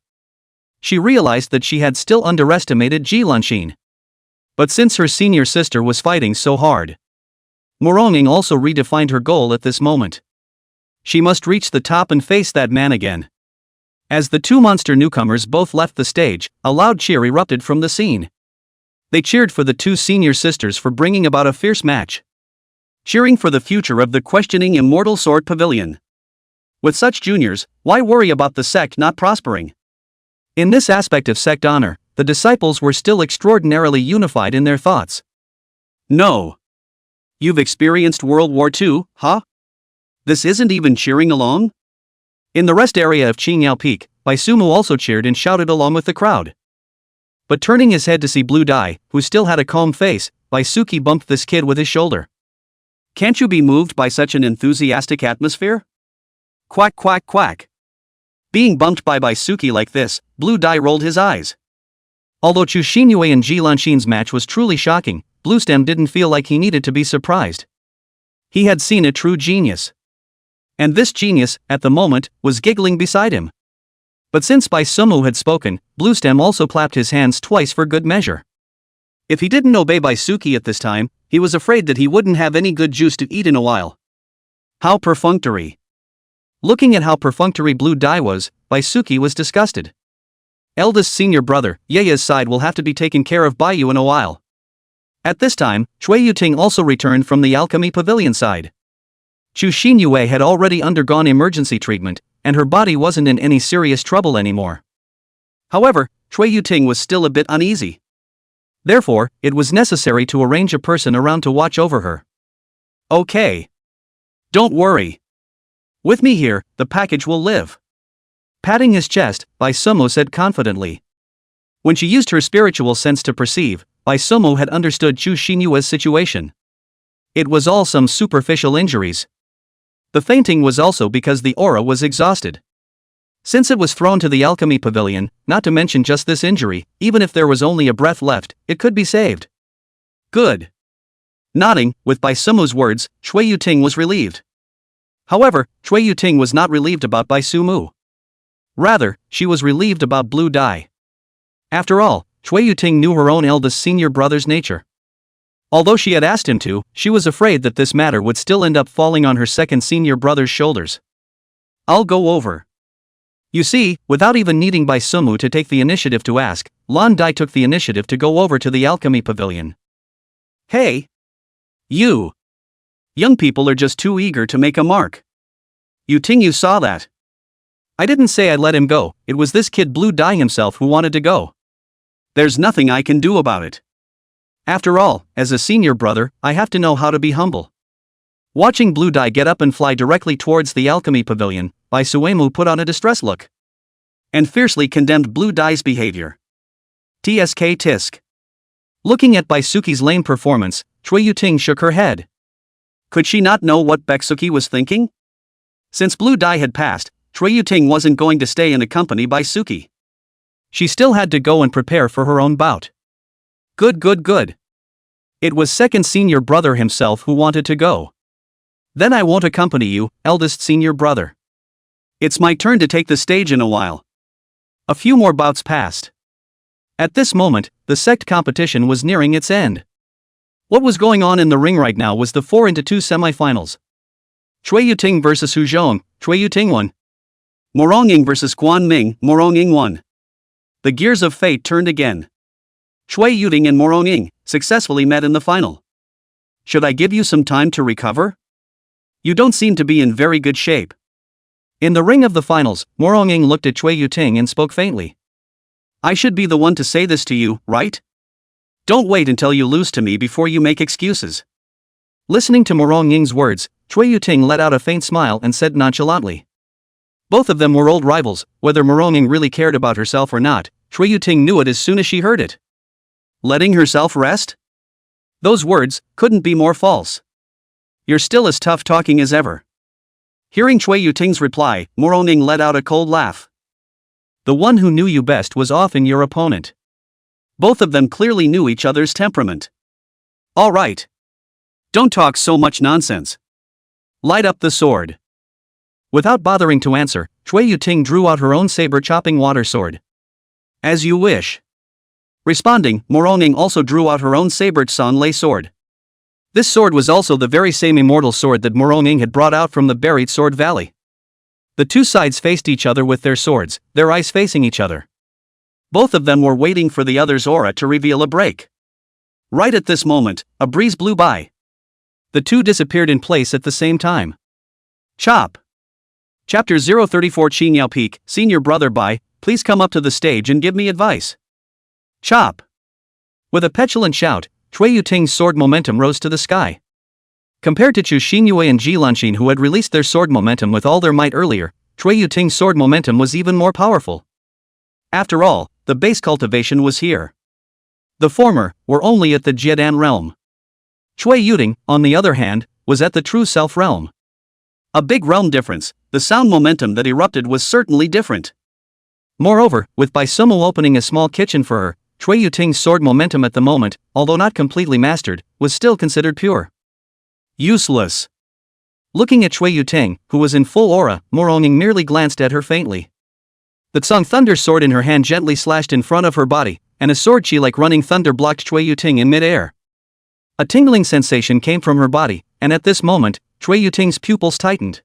She realized that she had still underestimated Ji Lanxin. But since her senior sister was fighting so hard, Moronging also redefined her goal at this moment. She must reach the top and face that man again. As the two monster newcomers both left the stage, a loud cheer erupted from the scene. They cheered for the two senior sisters for bringing about a fierce match. Cheering for the future of the questioning Immortal Sword Pavilion. With such juniors, why worry about the sect not prospering? In this aspect of sect honor, the disciples were still extraordinarily unified in their thoughts. No. You've experienced World War II, huh? This isn't even cheering along? In the rest area of Qingyao Peak, Baisumu also cheered and shouted along with the crowd. But turning his head to see Blue Dai, who still had a calm face, Baisuki bumped this kid with his shoulder. Can't you be moved by such an enthusiastic atmosphere? Quack quack quack. Being bumped by Baisuki like this, Blue Dai rolled his eyes. Although Chu Xinyue and Ji Lanxin's match was truly shocking, Bluestem didn't feel like he needed to be surprised. He had seen a true genius. And this genius, at the moment, was giggling beside him. But since Baisumu had spoken, Bluestem also clapped his hands twice for good measure. If he didn't obey Baisuki at this time, he was afraid that he wouldn't have any good juice to eat in a while. How perfunctory. Looking at how perfunctory Blue Dai was, Baisuki was disgusted. Eldest senior brother, Yeya's side will have to be taken care of by you in a while. At this time, Shui Yuting also returned from the Alchemy Pavilion side. Chu Xinyue had already undergone emergency treatment, and her body wasn't in any serious trouble anymore. However, Shui Yuting was still a bit uneasy. Therefore, it was necessary to arrange a person around to watch over her. Okay. Don't worry. With me here, the package will live. Patting his chest, Baisumu said confidently. When she used her spiritual sense to perceive, Baisumu had understood Chu Xinyue's situation. It was all some superficial injuries. The fainting was also because the aura was exhausted. Since it was thrown to the Alchemy Pavilion, not to mention just this injury, even if there was only a breath left, it could be saved. Good. Nodding, with Baisumu's words, Shui Yuting was relieved. However, Shui Yuting was not relieved about Baisumu. Rather, she was relieved about Blue Dai. After all, Shui Yuting knew her own eldest senior brother's nature. Although she had asked him to, she was afraid that this matter would still end up falling on her second senior brother's shoulders. I'll go over. You see, without even needing Baisumu to take the initiative to ask, Lan Dai took the initiative to go over to the Alchemy Pavilion. Hey! You! Young people are just too eager to make a mark. Yuting, you saw that. I didn't say I'd let him go, it was this kid Blue Dai himself who wanted to go. There's nothing I can do about it. After all, as a senior brother, I have to know how to be humble. Watching Blue Dye get up and fly directly towards the alchemy pavilion, Bai Suemu put on a distressed look and fiercely condemned Blue Dye's behavior. Tsk tisk. Looking at Baisuki's lame performance, Chui Yuting shook her head. Could she not know what Baisuki was thinking? Since Blue Dye had passed, Chui Yuting wasn't going to stay and accompany Baisuki. She still had to go and prepare for her own bout. Good. It was second senior brother himself who wanted to go. Then I won't accompany you, eldest senior brother. It's my turn to take the stage in a while. A few more bouts passed. At this moment, the sect competition was nearing its end. What was going on in the ring right now was the 4-2 semifinals. Chui Yuting vs Hu Zhong, Chui Yuting won. Morong Ying vs Guan Ming, Morong Ying won. The gears of fate turned again. Chui Yuting and Morong Ying successfully met in the final. Should I give you some time to recover? You don't seem to be in very good shape. In the ring of the finals, Morong Ying looked at Chui Yuting and spoke faintly. I should be the one to say this to you, right? Don't wait until you lose to me before you make excuses. Listening to Morong Ying's words, Chui Yuting let out a faint smile and said nonchalantly. Both of them were old rivals. Whether Morong Ying really cared about herself or not, Chui Yuting knew it as soon as she heard it. Letting herself rest? Those words couldn't be more false. You're still as tough talking as ever. Hearing Chui Yuting's reply, Morong Ying let out a cold laugh. The one who knew you best was often your opponent. Both of them clearly knew each other's temperament. All right. Don't talk so much nonsense. Light up the sword. Without bothering to answer, Chui Yuting drew out her own saber-chopping water sword. As you wish. Responding, Morong Ying also drew out her own saber-sanlei sword. This sword was also the very same immortal sword that Morong Ying had brought out from the buried sword valley. The two sides faced each other with their swords, their eyes facing each other. Both of them were waiting for the other's aura to reveal a break. Right at this moment, a breeze blew by. The two disappeared in place at the same time. Chop. Chapter 034 Qingyao Peak, Senior Brother Bai, please come up to the stage and give me advice. Chop. With a petulant shout, Chui Yuting's sword momentum rose to the sky. Compared to Chu Xinyue and Ji Lanxin, who had released their sword momentum with all their might earlier, Chui Yuting's sword momentum was even more powerful. After all, the base cultivation was here. The former were only at the Jiedan realm. Chui Yuting, on the other hand, was at the true self realm. A big realm difference. The sound momentum that erupted was certainly different. Moreover, with Bai Sumu opening a small kitchen for her, Chui Yuting's sword momentum at the moment, although not completely mastered, was still considered pure. Useless. Looking at Chui Yuting, who was in full aura, Morong Ying merely glanced at her faintly. The Tsung Thunder sword in her hand gently slashed in front of her body, and a sword chi like running thunder blocked Chui Yuting in mid-air. A tingling sensation came from her body, and at this moment, Chui Yuting's pupils tightened.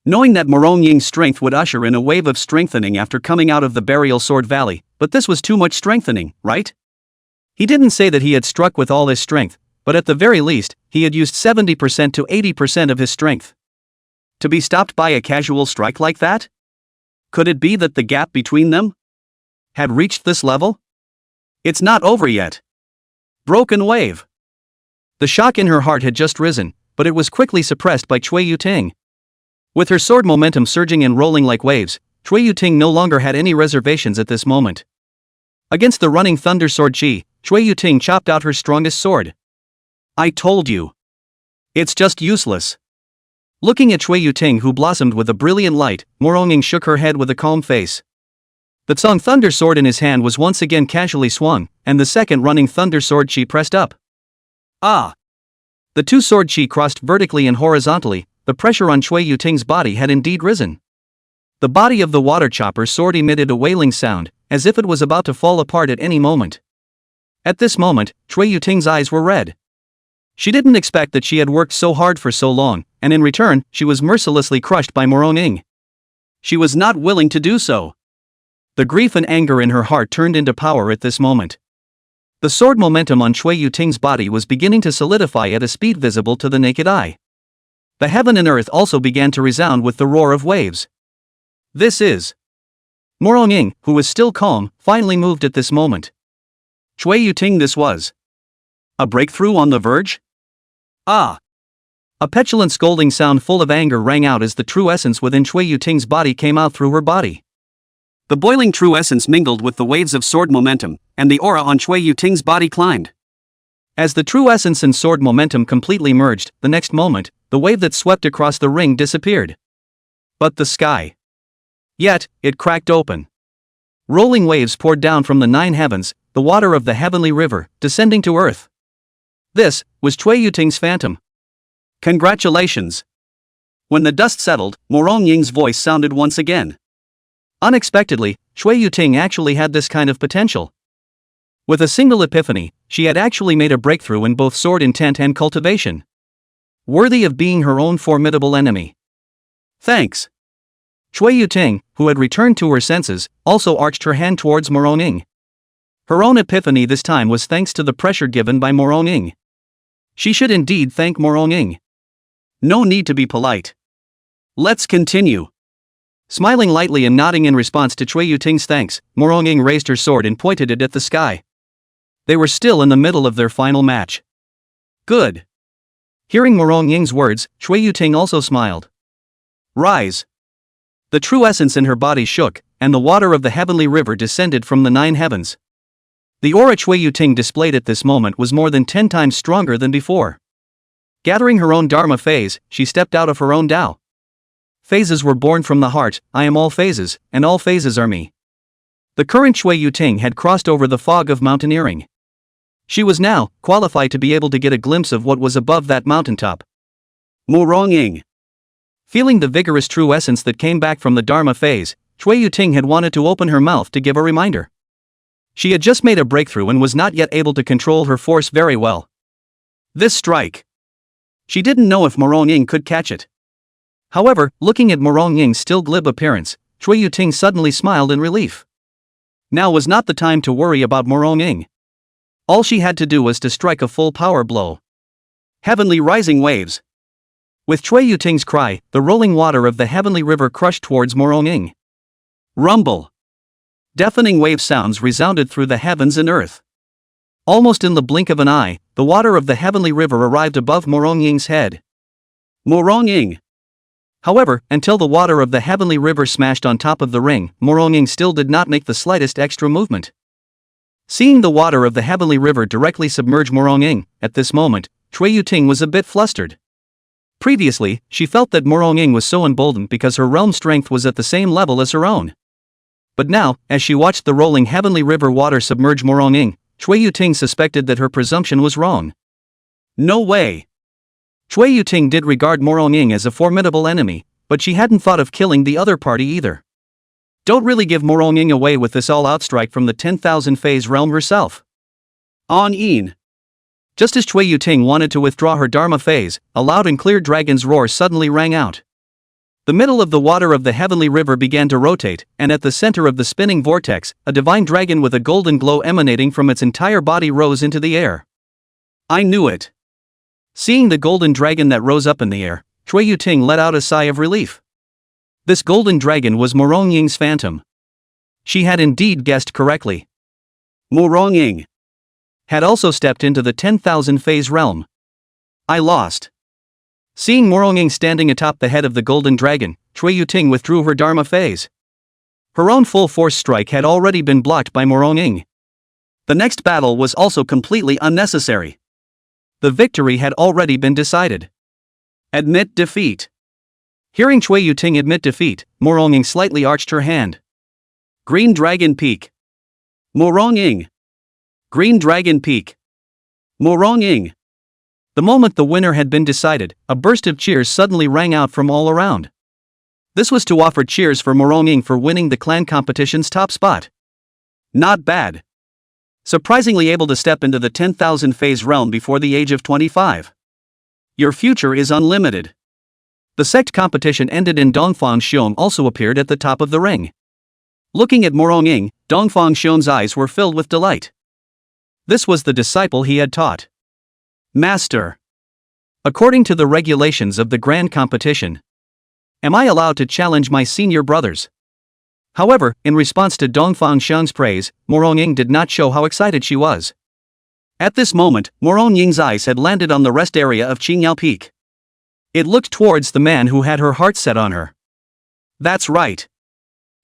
Knowing that Morong Ying's strength would usher in a wave of strengthening after coming out of the burial sword valley, but this was too much strengthening, right? He didn't say that he had struck with all his strength, but at the very least, he had used 70% to 80% of his strength. To be stopped by a casual strike like that? Could it be that the gap between them had reached this level? It's not over yet. Broken wave. The shock in her heart had just risen, but it was quickly suppressed by Chui Yuting. With her sword momentum surging and rolling like waves, Chui Yuting no longer had any reservations at this moment. Against the running thunder sword chi, Chui Yuting chopped out her strongest sword. I told you. It's just useless. Looking at Chui Yuting, who blossomed with a brilliant light, Morong Ying shook her head with a calm face. The Tsung Thunder sword in his hand was once again casually swung, and the second running thunder sword chi pressed up. Ah! The two sword chi crossed vertically and horizontally. The pressure on Chui Yuting's body had indeed risen. The body of the water chopper sword emitted a wailing sound, as if it was about to fall apart at any moment. At this moment, Chui Yuting's eyes were red. She didn't expect that she had worked so hard for so long, and in return, she was mercilessly crushed by Morong Ying. She was not willing to do so. The grief and anger in her heart turned into power at this moment. The sword momentum on Chui Yuting's body was beginning to solidify at a speed visible to the naked eye. The heaven and earth also began to resound with the roar of waves. This is. Morong Ying, who was still calm, finally moved at this moment. Chui Yuting, this was a breakthrough on the verge? Ah! A petulant scolding sound full of anger rang out as the true essence within Chui Yuting's body came out through her body. The boiling true essence mingled with the waves of sword momentum, and the aura on Chui Yuting's body climbed. As the true essence and sword momentum completely merged, the next moment, the wave that swept across the ring disappeared. But the sky. Yet, it cracked open. Rolling waves poured down from the 9 heavens, the water of the heavenly river, descending to earth. This was Chui Yuting's phantom. Congratulations! When the dust settled, Morong Ying's voice sounded once again. Unexpectedly, Chui Yuting actually had this kind of potential. With a single epiphany, she had actually made a breakthrough in both sword intent and cultivation. Worthy of being her own formidable enemy. Thanks. Chui Yuting, who had returned to her senses, also arched her hand towards Morong Ying. Her own epiphany this time was thanks to the pressure given by Morong Ying. She should indeed thank Morong Ying. No need to be polite. Let's continue. Smiling lightly and nodding in response to Chui Yuting's thanks, Morong Ying raised her sword and pointed it at the sky. They were still in the middle of their final match. Good. Hearing Morong Ying's words, Chui Yuting also smiled. Rise. The true essence in her body shook, and the water of the heavenly river descended from the 9 heavens. The aura Chui Yuting displayed at this moment was more than 10 times stronger than before. Gathering her own Dharma phase, she stepped out of her own Tao. Phases were born from the heart, I am all phases, and all phases are me. The current Chui Yuting had crossed over the fog of mountaineering. She was now qualified to be able to get a glimpse of what was above that mountaintop. Morong Ying. Feeling the vigorous true essence that came back from the Dharma phase, Chui Yuting had wanted to open her mouth to give a reminder. She had just made a breakthrough and was not yet able to control her force very well. This strike. She didn't know if Morong Ying could catch it. However, looking at Morong Ying's still glib appearance, Chui Yuting suddenly smiled in relief. Now was not the time to worry about Morong Ying. All she had to do was to strike a full power blow. Heavenly rising waves. With Chui Yuting's cry, the rolling water of the heavenly river crushed towards Morong Ying. Rumble. Deafening wave sounds resounded through the heavens and earth. Almost in the blink of an eye, the water of the heavenly river arrived above Morong Ying's head. Morong Ying. However, until the water of the heavenly river smashed on top of the ring, Morong Ying still did not make the slightest extra movement. Seeing the water of the heavenly river directly submerge Morong Ying, at this moment, Chui Yuting was a bit flustered. Previously, she felt that Morong Ying was so emboldened because her realm strength was at the same level as her own. But now, as she watched the rolling heavenly river water submerge Morong Ying, Chui Yuting suspected that her presumption was wrong. No way. Chui Yuting did regard Morong Ying as a formidable enemy, but she hadn't thought of killing the other party either. Don't really give Morong Ying away with this all-out strike from the 10,000 phase realm herself. On Yin. Just as Chui Yuting wanted to withdraw her Dharma phase, a loud and clear dragon's roar suddenly rang out. The middle of the water of the heavenly river began to rotate, and at the center of the spinning vortex, a divine dragon with a golden glow emanating from its entire body rose into the air. I knew it. Seeing the golden dragon that rose up in the air, Chui Yuting let out a sigh of relief. This golden dragon was Morong Ying's phantom. She had indeed guessed correctly. Morong Ying had also stepped into the 10,000 phase realm. I lost. Seeing Morong Ying standing atop the head of the golden dragon, Chui Yuting withdrew her Dharma phase. Her own full force strike had already been blocked by Morong Ying. The next battle was also completely unnecessary. The victory had already been decided. Admit defeat. Hearing Chui Yuting admit defeat, Morong Ying slightly arched her hand. Green Dragon Peak. Morong Ying. Green Dragon Peak. Morong Ying. The moment the winner had been decided, a burst of cheers suddenly rang out from all around. This was to offer cheers for Morong Ying for winning the clan competition's top spot. Not bad. Surprisingly able to step into the 10,000 phase realm before the age of 25. Your future is unlimited. The sect competition ended and Dongfang Xiong also appeared at the top of the ring. Looking at Morong Ying, Dongfang Xiong's eyes were filled with delight. This was the disciple he had taught. Master. According to the regulations of the grand competition, am I allowed to challenge my senior brothers? However, in response to Dongfang Xiong's praise, Morong Ying did not show how excited she was. At this moment, Morong Ying's eyes had landed on the rest area of Qingyao Peak. It looked towards the man who had her heart set on her. That's right.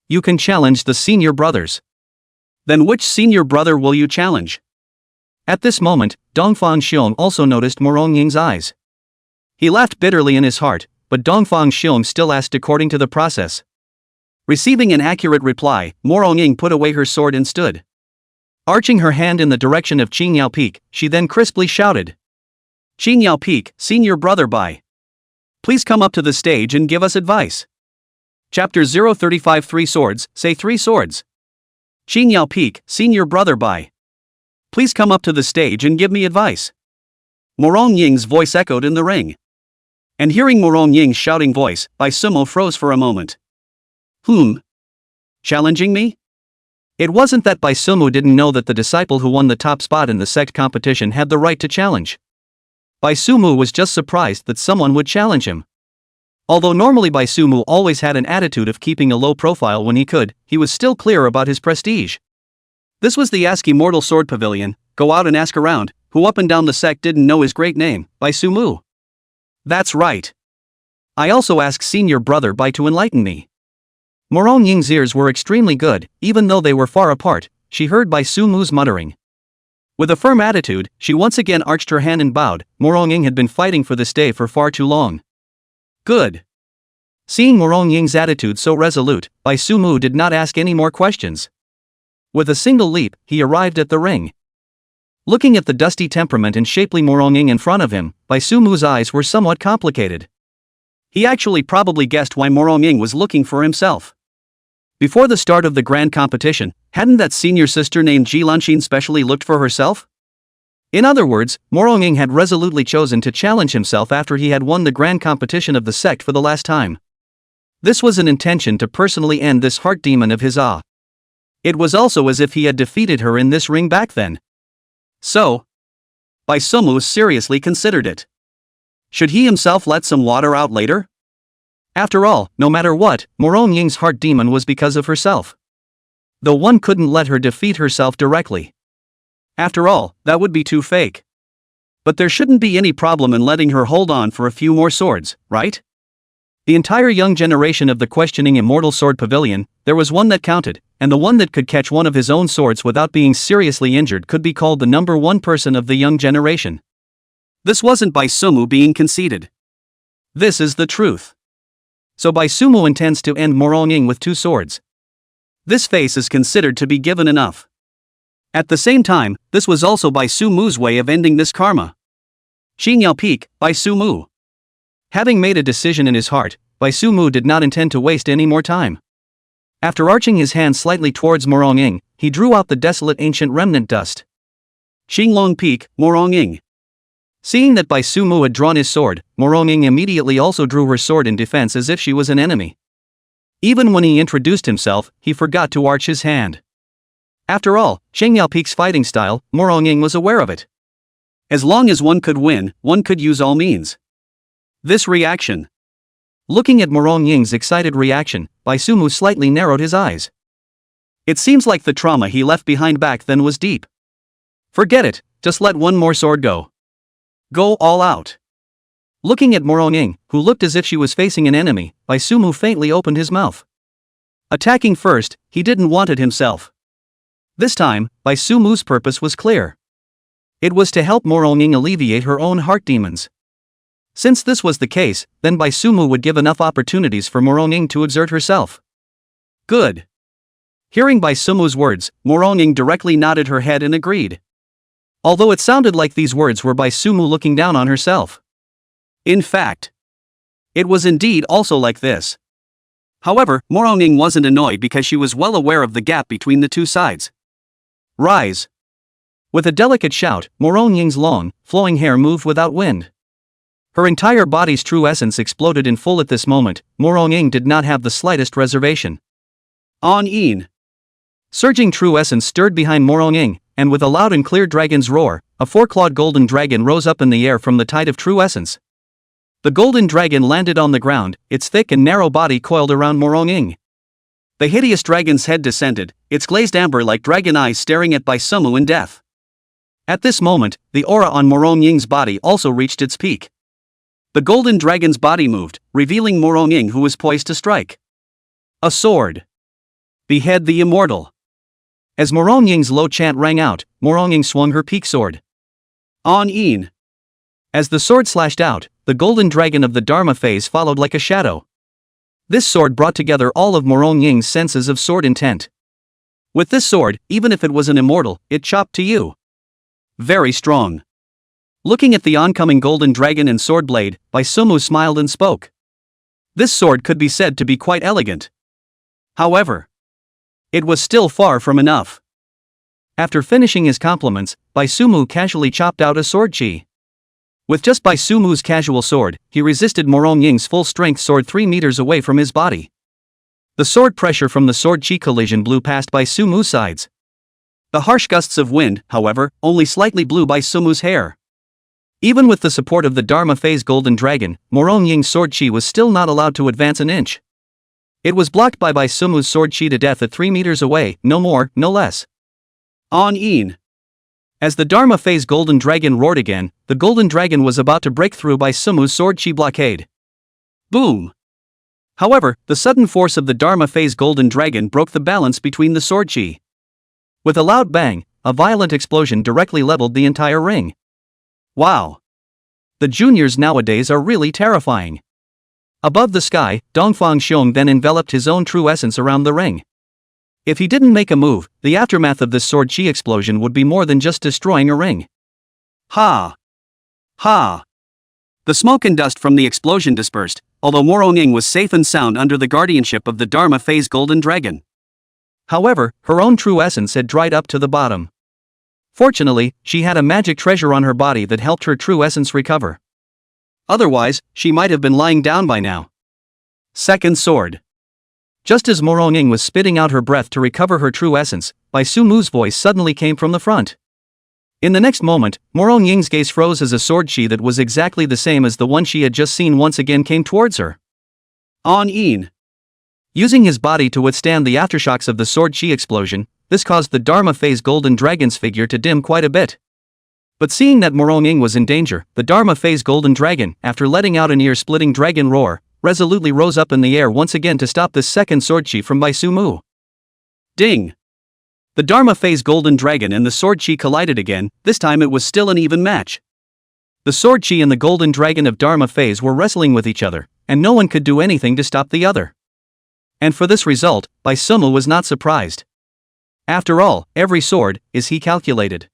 You can challenge the senior brothers. Then which senior brother will you challenge? At this moment, Dongfang Xiong also noticed Morong Ying's eyes. He laughed bitterly in his heart, but Dongfang Xiong still asked according to the process. Receiving an accurate reply, Morong Ying put away her sword and stood. Arching her hand in the direction of Qing Yao Peak, she then crisply shouted. Qing Yao Peak, senior brother Bai. Please come up to the stage and give us advice. Chapter 035 3 Swords, say 3 swords. Qing Yao Peak, senior brother Bai. Please come up to the stage and give me advice. Morong Ying's voice echoed in the ring. And hearing Morong Ying's shouting voice, Bai Sumo froze for a moment. Challenging me? It wasn't that Bai Sumo didn't know that the disciple who won the top spot in the sect competition had the right to challenge. Bai Sumo was just surprised that someone would challenge him. Although normally Bai Sumo always had an attitude of keeping a low profile when he could, he was still clear about his prestige. This was the Ask Immortal Sword Pavilion, go out and ask around, who up and down the sect didn't know his great name, Bai Sumo. That's right. I also asked senior brother Bai to enlighten me. Morong Ying's ears were extremely good, even though they were far apart, she heard Bai Sumo's muttering. With a firm attitude, she once again arched her hand and bowed. Morong Ying had been fighting for this day for far too long. Good. Seeing Morong Ying's attitude so resolute, Bai Sumo did not ask any more questions. With a single leap, he arrived at the ring. Looking at the dusty temperament and shapely Morong Ying in front of him, Bai Sumo's eyes were somewhat complicated. He actually probably guessed why Morong Ying was looking for himself. Before the start of the grand competition, hadn't that senior sister named Ji Lanxin specially looked for herself? In other words, Morong Ying had resolutely chosen to challenge himself after he had won the grand competition of the sect for the last time. This was an intention to personally end this heart demon of his. It was also as if he had defeated her in this ring back then. So, Bai Sumo seriously considered it. Should he himself let some water out later? After all, no matter what, Morong Ying's heart demon was because of herself. Though one couldn't let her defeat herself directly. After all, that would be too fake. But there shouldn't be any problem in letting her hold on for a few more swords, right? The entire young generation of the questioning Immortal Sword Pavilion, there was one that counted, and the one that could catch one of his own swords without being seriously injured could be called the number one person of the young generation. This wasn't Bai Sumo being conceited. This is the truth. So Bai Sumo intends to end Morong Ying with 2 swords. This face is considered to be given enough. At the same time, this was also Bai Sumo's way of ending this karma. Qing Yao Peak, Bai Sumo. Having made a decision in his heart, Bai Sumo did not intend to waste any more time. After arching his hand slightly towards Morong Ying, he drew out the desolate ancient remnant dust. Qinglong Peak, Morong Ying. Seeing that Bai Sumo had drawn his sword, Morong Ying immediately also drew her sword in defense as if she was an enemy. Even when he introduced himself, he forgot to arch his hand. After all, Qing Yao Peak's fighting style, Morong Ying was aware of it. As long as one could win, one could use all means. This reaction. Looking at Morong Ying's excited reaction, Bai Sumo slightly narrowed his eyes. It seems like the trauma he left behind back then was deep. Forget it, just let one more sword go. Go all out. Looking at Morong Ying, who looked as if she was facing an enemy, Bai Sumo faintly opened his mouth. Attacking first, he didn't want it himself. This time, Bai Sumo's purpose was clear. It was to help Morong Ying alleviate her own heart demons. Since this was the case, then Bai Sumo would give enough opportunities for Morong Ying to exert herself. Good. Hearing Bai Sumo's words, Morong Ying directly nodded her head and agreed. Although it sounded like these words were Bai Sumo looking down on herself. In fact, it was indeed also like this. However, Morong Ying wasn't annoyed because she was well aware of the gap between the two sides. Rise. With a delicate shout, Morong Ying's long, flowing hair moved without wind. Her entire body's true essence exploded in full at this moment. Morong Ying did not have the slightest reservation. On-in. Surging true essence stirred behind Morong Ying, and with a loud and clear dragon's roar, a 4-clawed golden dragon rose up in the air from the tide of true essence. The golden dragon landed on the ground, its thick and narrow body coiled around Morong Ying. The hideous dragon's head descended, its glazed amber-like dragon eyes staring at Bai Sumo in death. At this moment, the aura on Morong Ying's body also reached its peak. The golden dragon's body moved, revealing Morong Ying, who was poised to strike. A sword. Behead the immortal. As Morong Ying's low chant rang out, Morong Ying swung her peak sword. On Een. As the sword slashed out, the golden dragon of the Dharma phase followed like a shadow. This sword brought together all of Morong Ying's senses of sword intent. With this sword, even if it was an immortal, it chopped to you. Very strong. Looking at the oncoming golden dragon and sword blade, Bai Sumu smiled and spoke. This sword could be said to be quite elegant. However, it was still far from enough. After finishing his compliments, Bai Sumu casually chopped out a sword chi. With just Bai Sumu's casual sword, he resisted Morong Ying's full-strength sword 3 meters away from his body. The sword pressure from the sword chi collision blew past Bai Sumu's sides. The harsh gusts of wind, however, only slightly blew Bai Sumu's hair. Even with the support of the Dharma phase golden dragon, Morong Ying's sword chi was still not allowed to advance an inch. It was blocked by Bai Sumu's sword chi to death at 3 meters away, no more, no less. On Een. As the Dharma phase golden dragon roared again, the golden dragon was about to break through Bai Sumu's sword chi blockade. Boom! However, the sudden force of the Dharma phase golden dragon broke the balance between the sword chi. With a loud bang, a violent explosion directly leveled the entire ring. Wow! The juniors nowadays are really terrifying. Above the sky, Dongfang Xiong then enveloped his own true essence around the ring. If he didn't make a move, the aftermath of this sword chi explosion would be more than just destroying a ring. Ha! Ha! The smoke and dust from the explosion dispersed, although Morong Ying was safe and sound under the guardianship of the Dharma phase golden dragon. However, her own true essence had dried up to the bottom. Fortunately, she had a magic treasure on her body that helped her true essence recover. Otherwise, she might have been lying down by now. Second sword. Just as Morong Ying was spitting out her breath to recover her true essence, Bai Sumu's voice suddenly came from the front. In the next moment, Morong Ying's gaze froze as a sword chi that was exactly the same as the one she had just seen once again came towards her. On Een. Using his body to withstand the aftershocks of the sword chi explosion, this caused the Dharma phase golden dragon's figure to dim quite a bit. But seeing that Morong Ying was in danger, the Dharma phase golden dragon, after letting out an ear-splitting dragon roar, resolutely rose up in the air once again to stop this second sword chi from Bai Sumu. Ding! The Dharma phase golden dragon and the sword chi collided again. This time it was still an even match. The sword chi and the golden dragon of Dharma phase were wrestling with each other, and no one could do anything to stop the other. And for this result, Bai Sumu was not surprised. After all, every sword, is he calculated.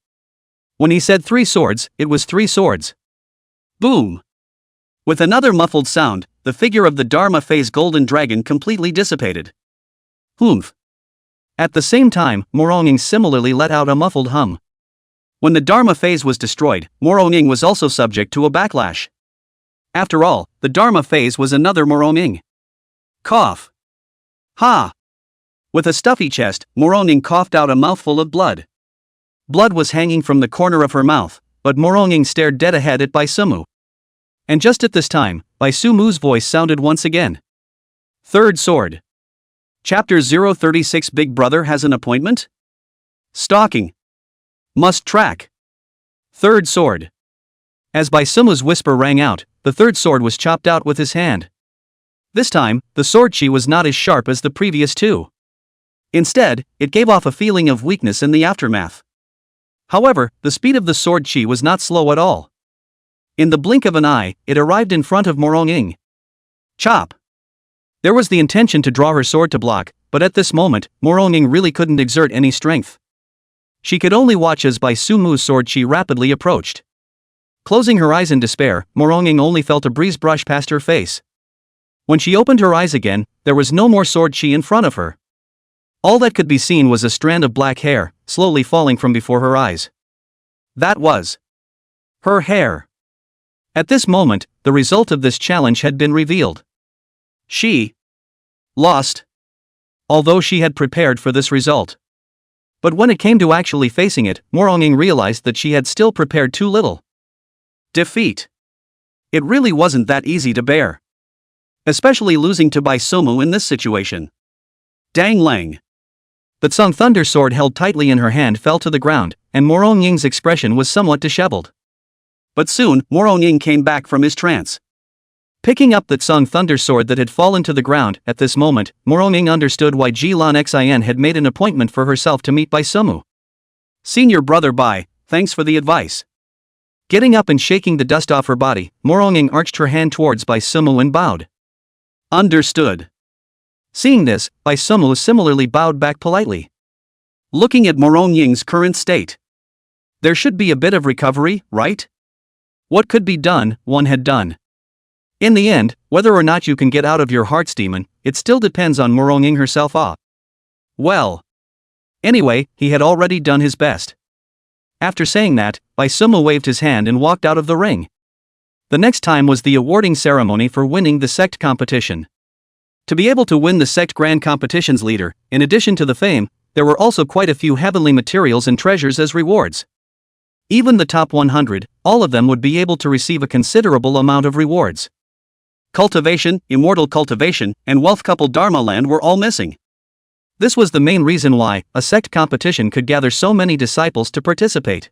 When he said 3 swords, it was 3 swords. Boom! With another muffled sound, the figure of the Dharma phase golden dragon completely dissipated. Humph! At the same time, Morong Ying similarly let out a muffled hum. When the Dharma phase was destroyed, Morong Ying was also subject to a backlash. After all, the Dharma phase was another Morong Ying. Cough! Ha! With a stuffy chest, Morong Ying coughed out a mouthful of blood. Blood was hanging from the corner of her mouth, but Morong Ying stared dead ahead at Bai Sumu. And just at this time, Bai Sumu's voice sounded once again. Third sword. Chapter 036 Big Brother has an appointment? Stalking. Must track. Third sword. As Bai Sumu's whisper rang out, the third sword was chopped out with his hand. This time, the sword chi was not as sharp as the previous 2. Instead, it gave off a feeling of weakness in the aftermath. However, the speed of the sword chi was not slow at all. In the blink of an eye, it arrived in front of Morong Ying. Chop! There was the intention to draw her sword to block, but at this moment, Morong Ying really couldn't exert any strength. She could only watch as Bai Sumu's sword chi rapidly approached. Closing her eyes in despair, Morong Ying only felt a breeze brush past her face. When she opened her eyes again, there was no more sword chi in front of her. All that could be seen was a strand of black hair, slowly falling from before her eyes. That was her hair. At this moment, the result of this challenge had been revealed. She lost. Although she had prepared for this result. But when it came to actually facing it, Morong Ying realized that she had still prepared too little. Defeat. It really wasn't that easy to bear. Especially losing to Bai Sumu in this situation. Dang Lang. The Tsung Thunder sword held tightly in her hand fell to the ground, and Morong Ying's expression was somewhat disheveled. But soon, Morong Ying came back from his trance. Picking up that Song Thunder sword that had fallen to the ground, at this moment, Moronging understood why Jilan Xin had made an appointment for herself to meet Bai Sumu. Senior brother Bai, thanks for the advice. Getting up and shaking the dust off her body, Moronging arched her hand towards Bai Sumu and bowed. Understood. Seeing this, Bai Sumu similarly bowed back politely. Looking at Morongying's current state, there should be a bit of recovery, right? What could be done, one had done. In the end, whether or not you can get out of your heart's demon, it still depends on Morongying herself. Well. Anyway, he had already done his best. After saying that, Bai Sumu waved his hand and walked out of the ring. The next time was the awarding ceremony for winning the sect competition. To be able to win the sect grand competition's leader, in addition to the fame, there were also quite a few heavenly materials and treasures as rewards. Even the top 100, all of them would be able to receive a considerable amount of rewards. Cultivation, immortal cultivation, and wealth couple Dharma land were all missing. This was the main reason why a sect competition could gather so many disciples to participate.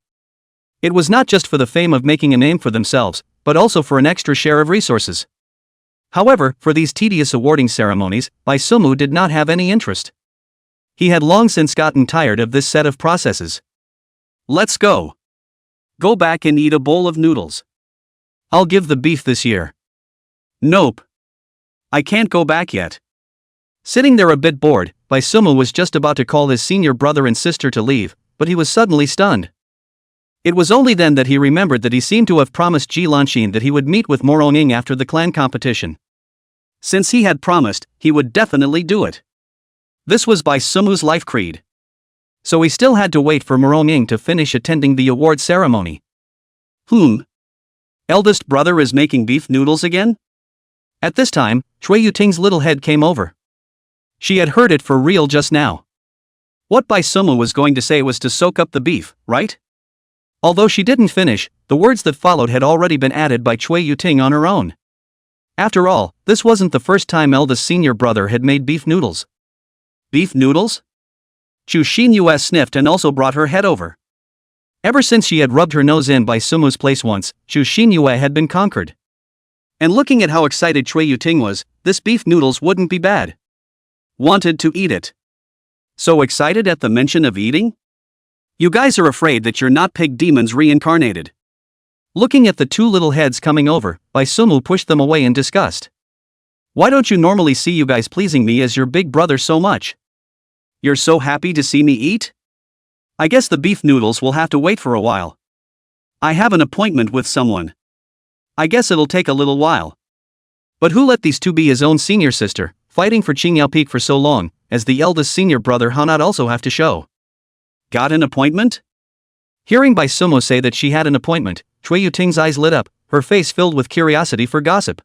It was not just for the fame of making a name for themselves, but also for an extra share of resources. However, for these tedious awarding ceremonies, Bai Sumu did not have any interest. He had long since gotten tired of this set of processes. Let's go. Go back and eat a bowl of noodles. I'll give the beef this year. Nope. I can't go back yet. Sitting there a bit bored, Bai Sumu was just about to call his senior brother and sister to leave, but he was suddenly stunned. It was only then that he remembered that he seemed to have promised Ji Lanxin that he would meet with Moronging after the clan competition. Since he had promised, he would definitely do it. This was Bai Sumu's life creed. So he still had to wait for Moronging to finish attending the award ceremony. Eldest brother is making beef noodles again? At this time, Chui Yuting's little head came over. She had heard it for real just now. What Bai Sumu was going to say was to soak up the beef, right? Although she didn't finish, the words that followed had already been added by Chui Yuting on her own. After all, this wasn't the first time eldest senior brother had made beef noodles. Beef noodles? Chu Xinyue sniffed and also brought her head over. Ever since she had rubbed her nose in Bai Sumu's place once, Chu Xinyue had been conquered. And looking at how excited Chui Yuting was, this beef noodles wouldn't be bad. Wanted to eat it. So excited at the mention of eating? You guys are afraid that you're not pig demons reincarnated. Looking at the two little heads coming over, Bai Sumu pushed them away in disgust. Why don't you normally see you guys pleasing me as your big brother so much? You're so happy to see me eat? I guess the beef noodles will have to wait for a while. I have an appointment with someone. I guess it'll take a little while. But who let these two be his own senior sister, fighting for Qingyao Peak for so long, as the eldest senior brother how not also have to show? Got an appointment? Hearing Bai Sumu say that she had an appointment, Chui Yuting's eyes lit up, her face filled with curiosity for gossip.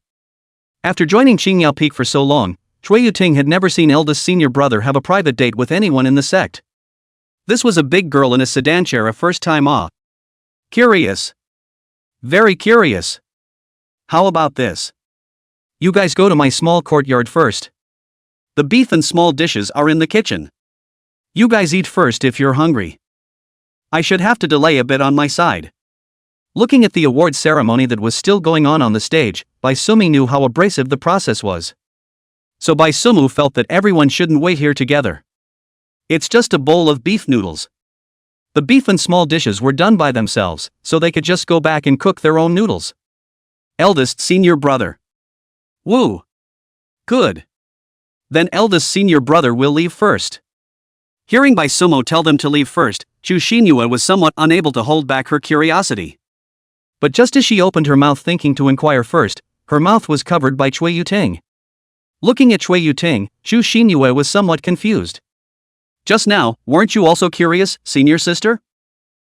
After joining Qingyao Peak for so long, Chui Yuting had never seen eldest senior brother have a private date with anyone in the sect. This was a big girl in a sedan chair a first time. Curious. Very curious. How about this? You guys go to my small courtyard first. The beef and small dishes are in the kitchen. You guys eat first if you're hungry. I should have to delay a bit on my side. Looking at the award ceremony that was still going on the stage, Bai Sumu knew how abrasive the process was. So Bai Sumu felt that everyone shouldn't wait here together. It's just a bowl of beef noodles. The beef and small dishes were done by themselves, so they could just go back and cook their own noodles. Eldest senior brother. Woo. Good. Then eldest senior brother will leave first. Hearing Bai Sumu tell them to leave first, Chu Xinyue was somewhat unable to hold back her curiosity. But just as she opened her mouth thinking to inquire first, her mouth was covered by Chui Yuting. Looking at Chui Yuting, Chu Xinyue was somewhat confused. Just now, weren't you also curious, senior sister?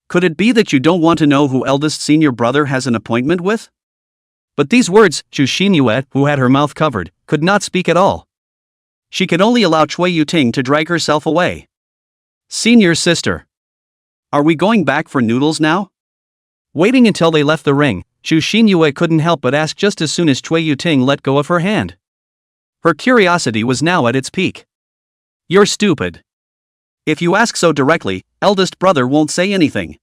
Could it be that you don't want to know who eldest senior brother has an appointment with? But these words, Chu Xinyue, who had her mouth covered, could not speak at all. She could only allow Chui Yuting to drag herself away. Senior sister. Are we going back for noodles now? Waiting until they left the ring, Chu Xinyue couldn't help but ask just as soon as Chui Yuting let go of her hand. Her curiosity was now at its peak. You're stupid. If you ask so directly, eldest brother won't say anything.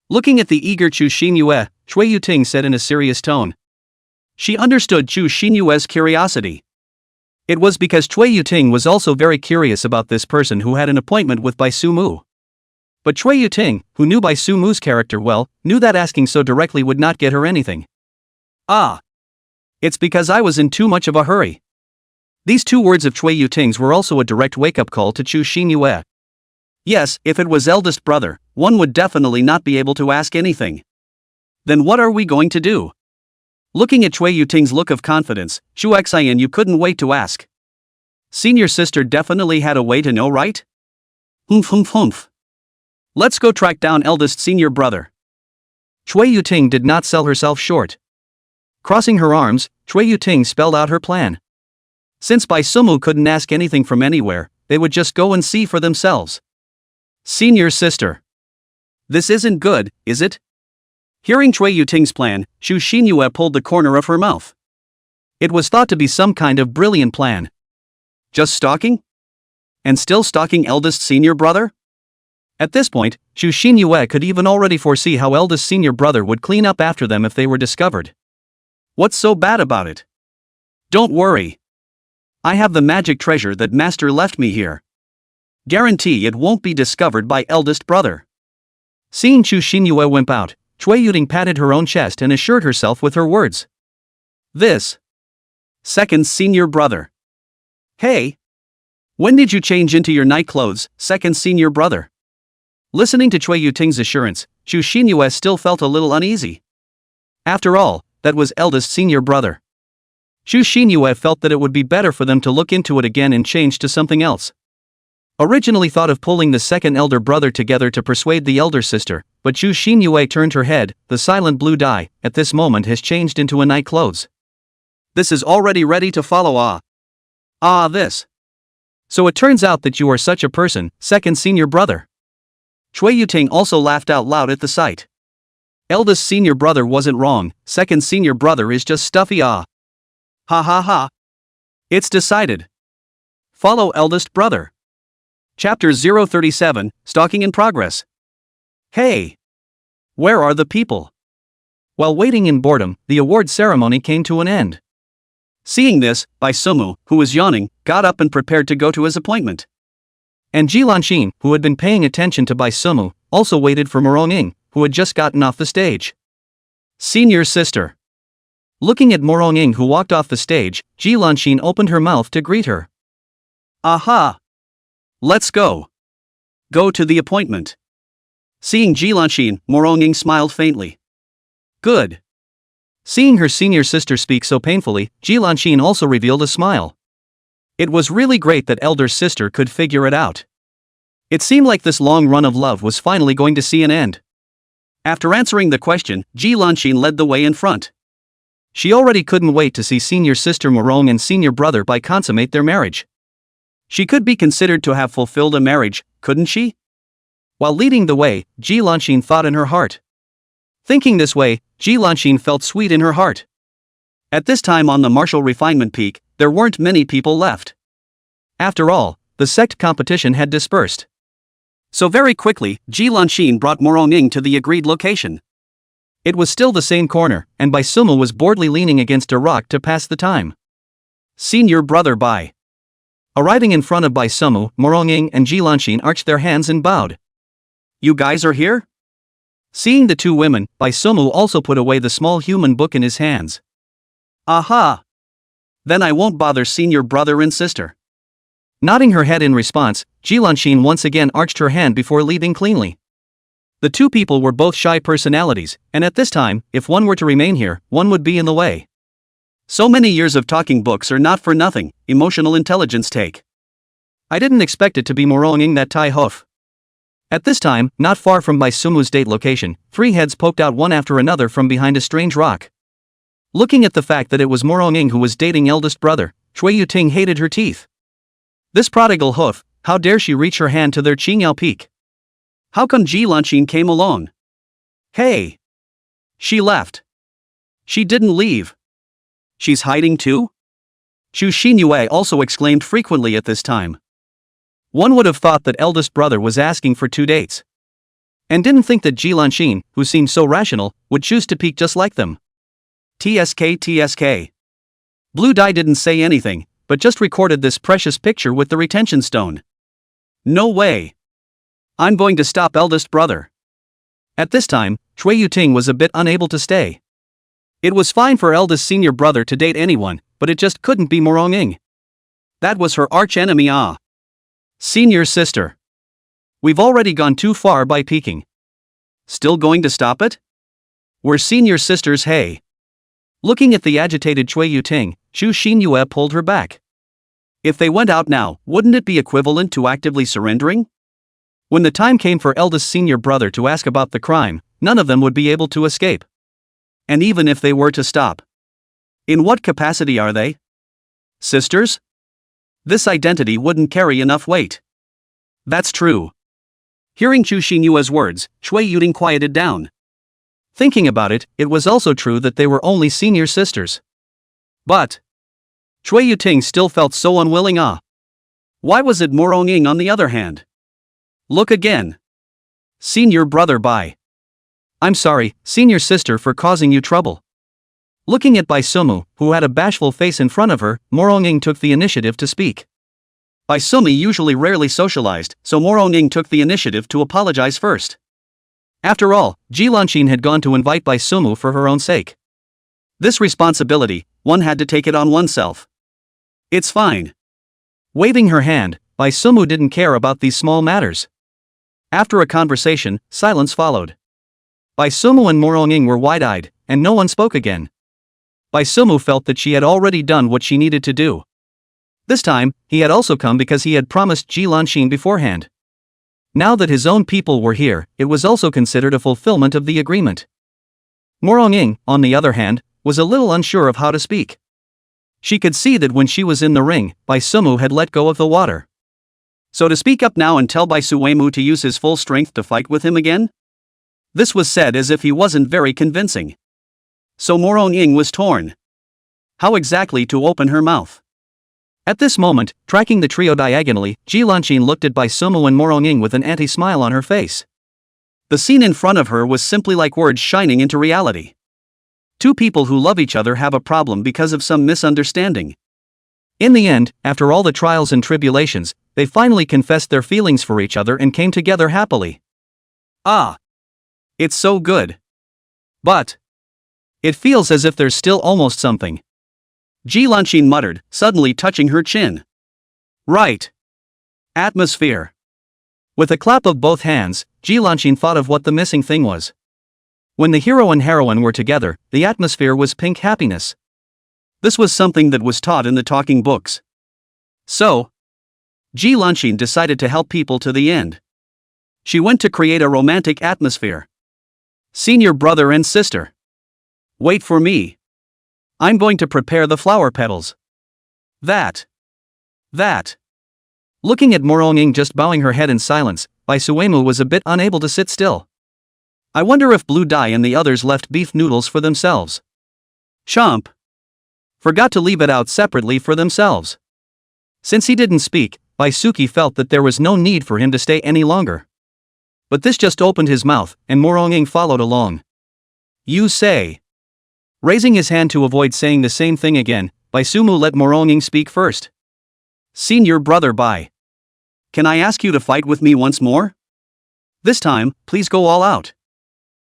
Looking at the eager Chu Xinyue, Chui Yuting said in a serious tone. She understood Chu Xinyue's curiosity. It was because Cui Yuting was also very curious about this person who had an appointment with Bai Su Mu. But Cui Yuting, who knew Bai Su Mu's character well, knew that asking so directly would not get her anything. Ah. It's because I was in too much of a hurry. These two words of Cui Yuting's were also a direct wake-up call to Chu Xinyue. Yes, if it was eldest brother, one would definitely not be able to ask anything. Then what are we going to do? Looking at Cui Yuting's look of confidence, Chu Xian, you couldn't wait to ask. Senior sister definitely had a way to know, right? Humph. Let's go track down eldest senior brother. Cui Yuting did not sell herself short. Crossing her arms, Cui Yuting spelled out her plan. Since Bai Sumu couldn't ask anything from anywhere, they would just go and see for themselves. Senior sister. This isn't good, is it? Hearing Cui Yuting's plan, Chu Xinyue pulled the corner of her mouth. It was thought to be some kind of brilliant plan. Just stalking? And still stalking eldest senior brother? At this point, Chu Xinyue could even already foresee how eldest senior brother would clean up after them if they were discovered. What's so bad about it? Don't worry. I have the magic treasure that master left me here. Guarantee it won't be discovered by eldest brother. Seeing Chu Xinyue wimp out, Cui Yuting patted her own chest and assured herself with her words. This. Second senior brother. Hey. When did you change into your night clothes, second senior brother? Listening to Cui Yuting's assurance, Chu Xinyue still felt a little uneasy. After all, that was eldest senior brother. Chu Xinyue felt that it would be better for them to look into it again and change to something else. Originally thought of pulling the second elder brother together to persuade the elder sister, but Chu Xinyue turned her head. The silent blue dye, at this moment, has changed into a night clothes. This is already ready to follow. This. So it turns out that you are such a person, second senior brother. Cui Yuting also laughed out loud at the sight. Eldest senior brother wasn't wrong, second senior brother is just stuffy. Ha ha ha. It's decided. Follow eldest brother. Chapter 037, Stalking in Progress. Hey! Where are the people? While waiting in boredom, the award ceremony came to an end. Seeing this, Bai Sumu, who was yawning, got up and prepared to go to his appointment. And Ji Lanxin, who had been paying attention to Bai Sumu, also waited for Moronging, who had just gotten off the stage. Senior sister. Looking at Moronging, who walked off the stage, Ji Lanxin opened her mouth to greet her. Aha! Let's go. Go to the appointment. Seeing Ji Lanxin, Moronging smiled faintly. Good. Seeing her senior sister speak so painfully, Ji Lanxin also revealed a smile. It was really great that elder sister could figure it out. It seemed like this long run of love was finally going to see an end. After answering the question, Ji Lanxin led the way in front. She already couldn't wait to see senior sister Morong and senior brother Bai consummate their marriage. She could be considered to have fulfilled a marriage, couldn't she? While leading the way, Ji Lanxin thought in her heart. Thinking this way, Ji Lanxin felt sweet in her heart. At this time on the martial refinement peak, there weren't many people left. After all, the sect competition had dispersed. So very quickly, Ji Lanxin brought Moronging to the agreed location. It was still the same corner, and Bai Sumu was boredly leaning against a rock to pass the time. Senior brother Bai. Arriving in front of Bai Sumu, Moronging and Ji Lanxin arched their hands and bowed. You guys are here? Seeing the two women, Bai Sumu also put away the small human book in his hands. Aha! Then I won't bother senior brother and sister. Nodding her head in response, Ji Lanxin once again arched her hand before leaving cleanly. The two people were both shy personalities, and at this time, if one were to remain here, one would be in the way. So many years of talking books are not for nothing, emotional intelligence take. I didn't expect it to be Moronging that Tai Hoof. At this time, not far from Bai Sumu's date location, three heads poked out one after another from behind a strange rock. Looking at the fact that it was Moronging who was dating eldest brother, Cui Yuting hated her teeth. This prodigal hoof, how dare she reach her hand to their Qingyao peak? How come Ji Lanxin came along? Hey! She left. She didn't leave. She's hiding too? Chu Xinyue also exclaimed frequently at this time. One would have thought that eldest brother was asking for 2 dates. And didn't think that Ji Lanxin, who seemed so rational, would choose to peek just like them. TSK. Blue Dye didn't say anything, but just recorded this precious picture with the retention stone. No way. I'm going to stop eldest brother. At this time, Chui Yuting was a bit unable to stay. It was fine for eldest senior brother to date anyone, but it just couldn't be Morong-ing. That was her arch-enemy. Senior sister. We've already gone too far by peeking. Still going to stop it? We're senior sisters, hey. Looking at the agitated Chui Yuting, Chu Xinyue pulled her back. If they went out now, wouldn't it be equivalent to actively surrendering? When the time came for eldest senior brother to ask about the crime, none of them would be able to escape. And even if they were to stop, in what capacity are they? Sisters? This identity wouldn't carry enough weight. That's true. Hearing Chu Xinyue's words, Chui Yuting quieted down. Thinking about it, it was also true that they were only senior sisters. But Chui Yuting still felt so unwilling. Why was it Morong-ing on the other hand? Look again. Senior brother Bai. I'm sorry, senior sister, for causing you trouble. Looking at Bai Sumu, who had a bashful face in front of her, Morong-ing took the initiative to speak. Bai Sumi usually rarely socialized, so Morong-ing took the initiative to apologize first. After all, Ji Lanxin had gone to invite Bai Sumu for her own sake. This responsibility, one had to take it on oneself. It's fine. Waving her hand, Bai Sumu didn't care about these small matters. After a conversation, silence followed. Bai Sumu and Morong-ing were wide-eyed, and no one spoke again. Bai Sumu felt that she had already done what she needed to do. This time, he had also come because he had promised Ji Lanxin beforehand. Now that his own people were here, it was also considered a fulfillment of the agreement. Morong-ing, on the other hand, was a little unsure of how to speak. She could see that when she was in the ring, Bai Sumu had let go of the water. So to speak up now and tell Bai Suemu to use his full strength to fight with him again? This was said as if he wasn't very convincing. So Morong-ing was torn. How exactly to open her mouth? At this moment, tracking the trio diagonally, Ji Lanxin looked at Bai Sumu and Morong-ing with an anti-smile on her face. The scene in front of her was simply like words shining into reality. Two people who love each other have a problem because of some misunderstanding. In the end, after all the trials and tribulations, they finally confessed their feelings for each other and came together happily. It's so good. But it feels as if there's still almost something. Ji Lanxin muttered, suddenly touching her chin. Right. Atmosphere. With a clap of both hands, Ji Lanxin thought of what the missing thing was. When the hero and heroine were together, the atmosphere was pink happiness. This was something that was taught in the talking books. So, Ji Lanxin decided to help people to the end. She went to create a romantic atmosphere. Senior brother and sister. Wait for me. I'm going to prepare the flower petals. That. Looking at Morong-ing just bowing her head in silence, Bai Suemu was a bit unable to sit still. I wonder if Blue Dye and the others left beef noodles for themselves. Chomp. Forgot to leave it out separately for themselves. Since he didn't speak, Bai Suki felt that there was no need for him to stay any longer. But this just opened his mouth, and Morong-ing followed along. You say. Raising his hand to avoid saying the same thing again, Bai Sumu let Morong-ing speak first. Senior brother Bai. Can I ask you to fight with me once more? This time, please go all out.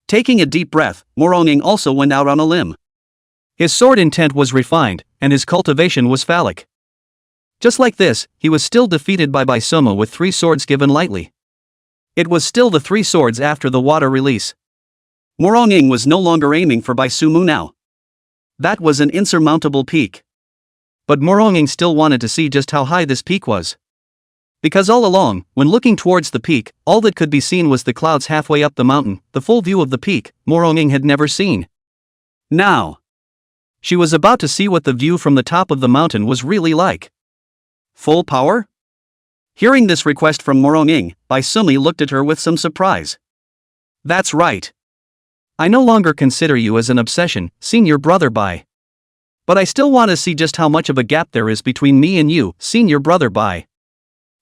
Taking a deep breath, Morong-ing also went out on a limb. His sword intent was refined, and his cultivation was phallic. Just like this, he was still defeated by Bai Sumu with 3 swords given lightly. It was still the 3 swords after the water release. Morong-ing was no longer aiming for Bai Sumu now. That was an insurmountable peak. But Morong-ing still wanted to see just how high this peak was. Because all along, when looking towards the peak, all that could be seen was the clouds halfway up the mountain. The full view of the peak, Morong-ing had never seen. Now, she was about to see what the view from the top of the mountain was really like. Full power? Hearing this request from Morong-ing, Bai Sumi looked at her with some surprise. That's right. I no longer consider you as an obsession, senior brother Bai. But I still want to see just how much of a gap there is between me and you, senior brother Bai.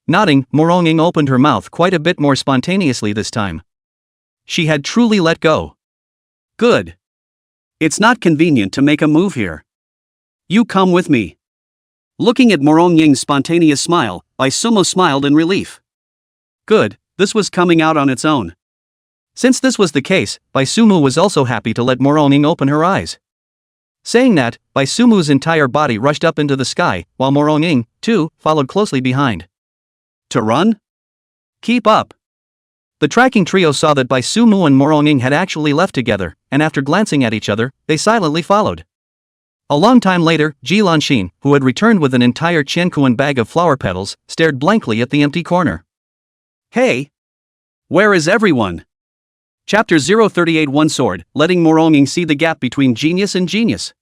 Nodding, Morong-ing opened her mouth quite a bit more spontaneously this time. She had truly let go. Good. It's not convenient to make a move here. You come with me. Looking at Morong Ying's spontaneous smile, Bai Sumu smiled in relief. Good, this was coming out on its own. Since this was the case, Bai Sumu was also happy to let Morong Ying open her eyes. Saying that, Bai Sumu's entire body rushed up into the sky, while Morong Ying, too, followed closely behind. To run? Keep up. The tracking trio saw that Bai Sumu and Morong Ying had actually left together, and after glancing at each other, they silently followed. A long time later, Ji Lanxin, who had returned with an entire Qiankuan bag of flower petals, stared blankly at the empty corner. Hey! Where is everyone? Chapter 038 One Sword, letting Morong Ying see the gap between genius and genius.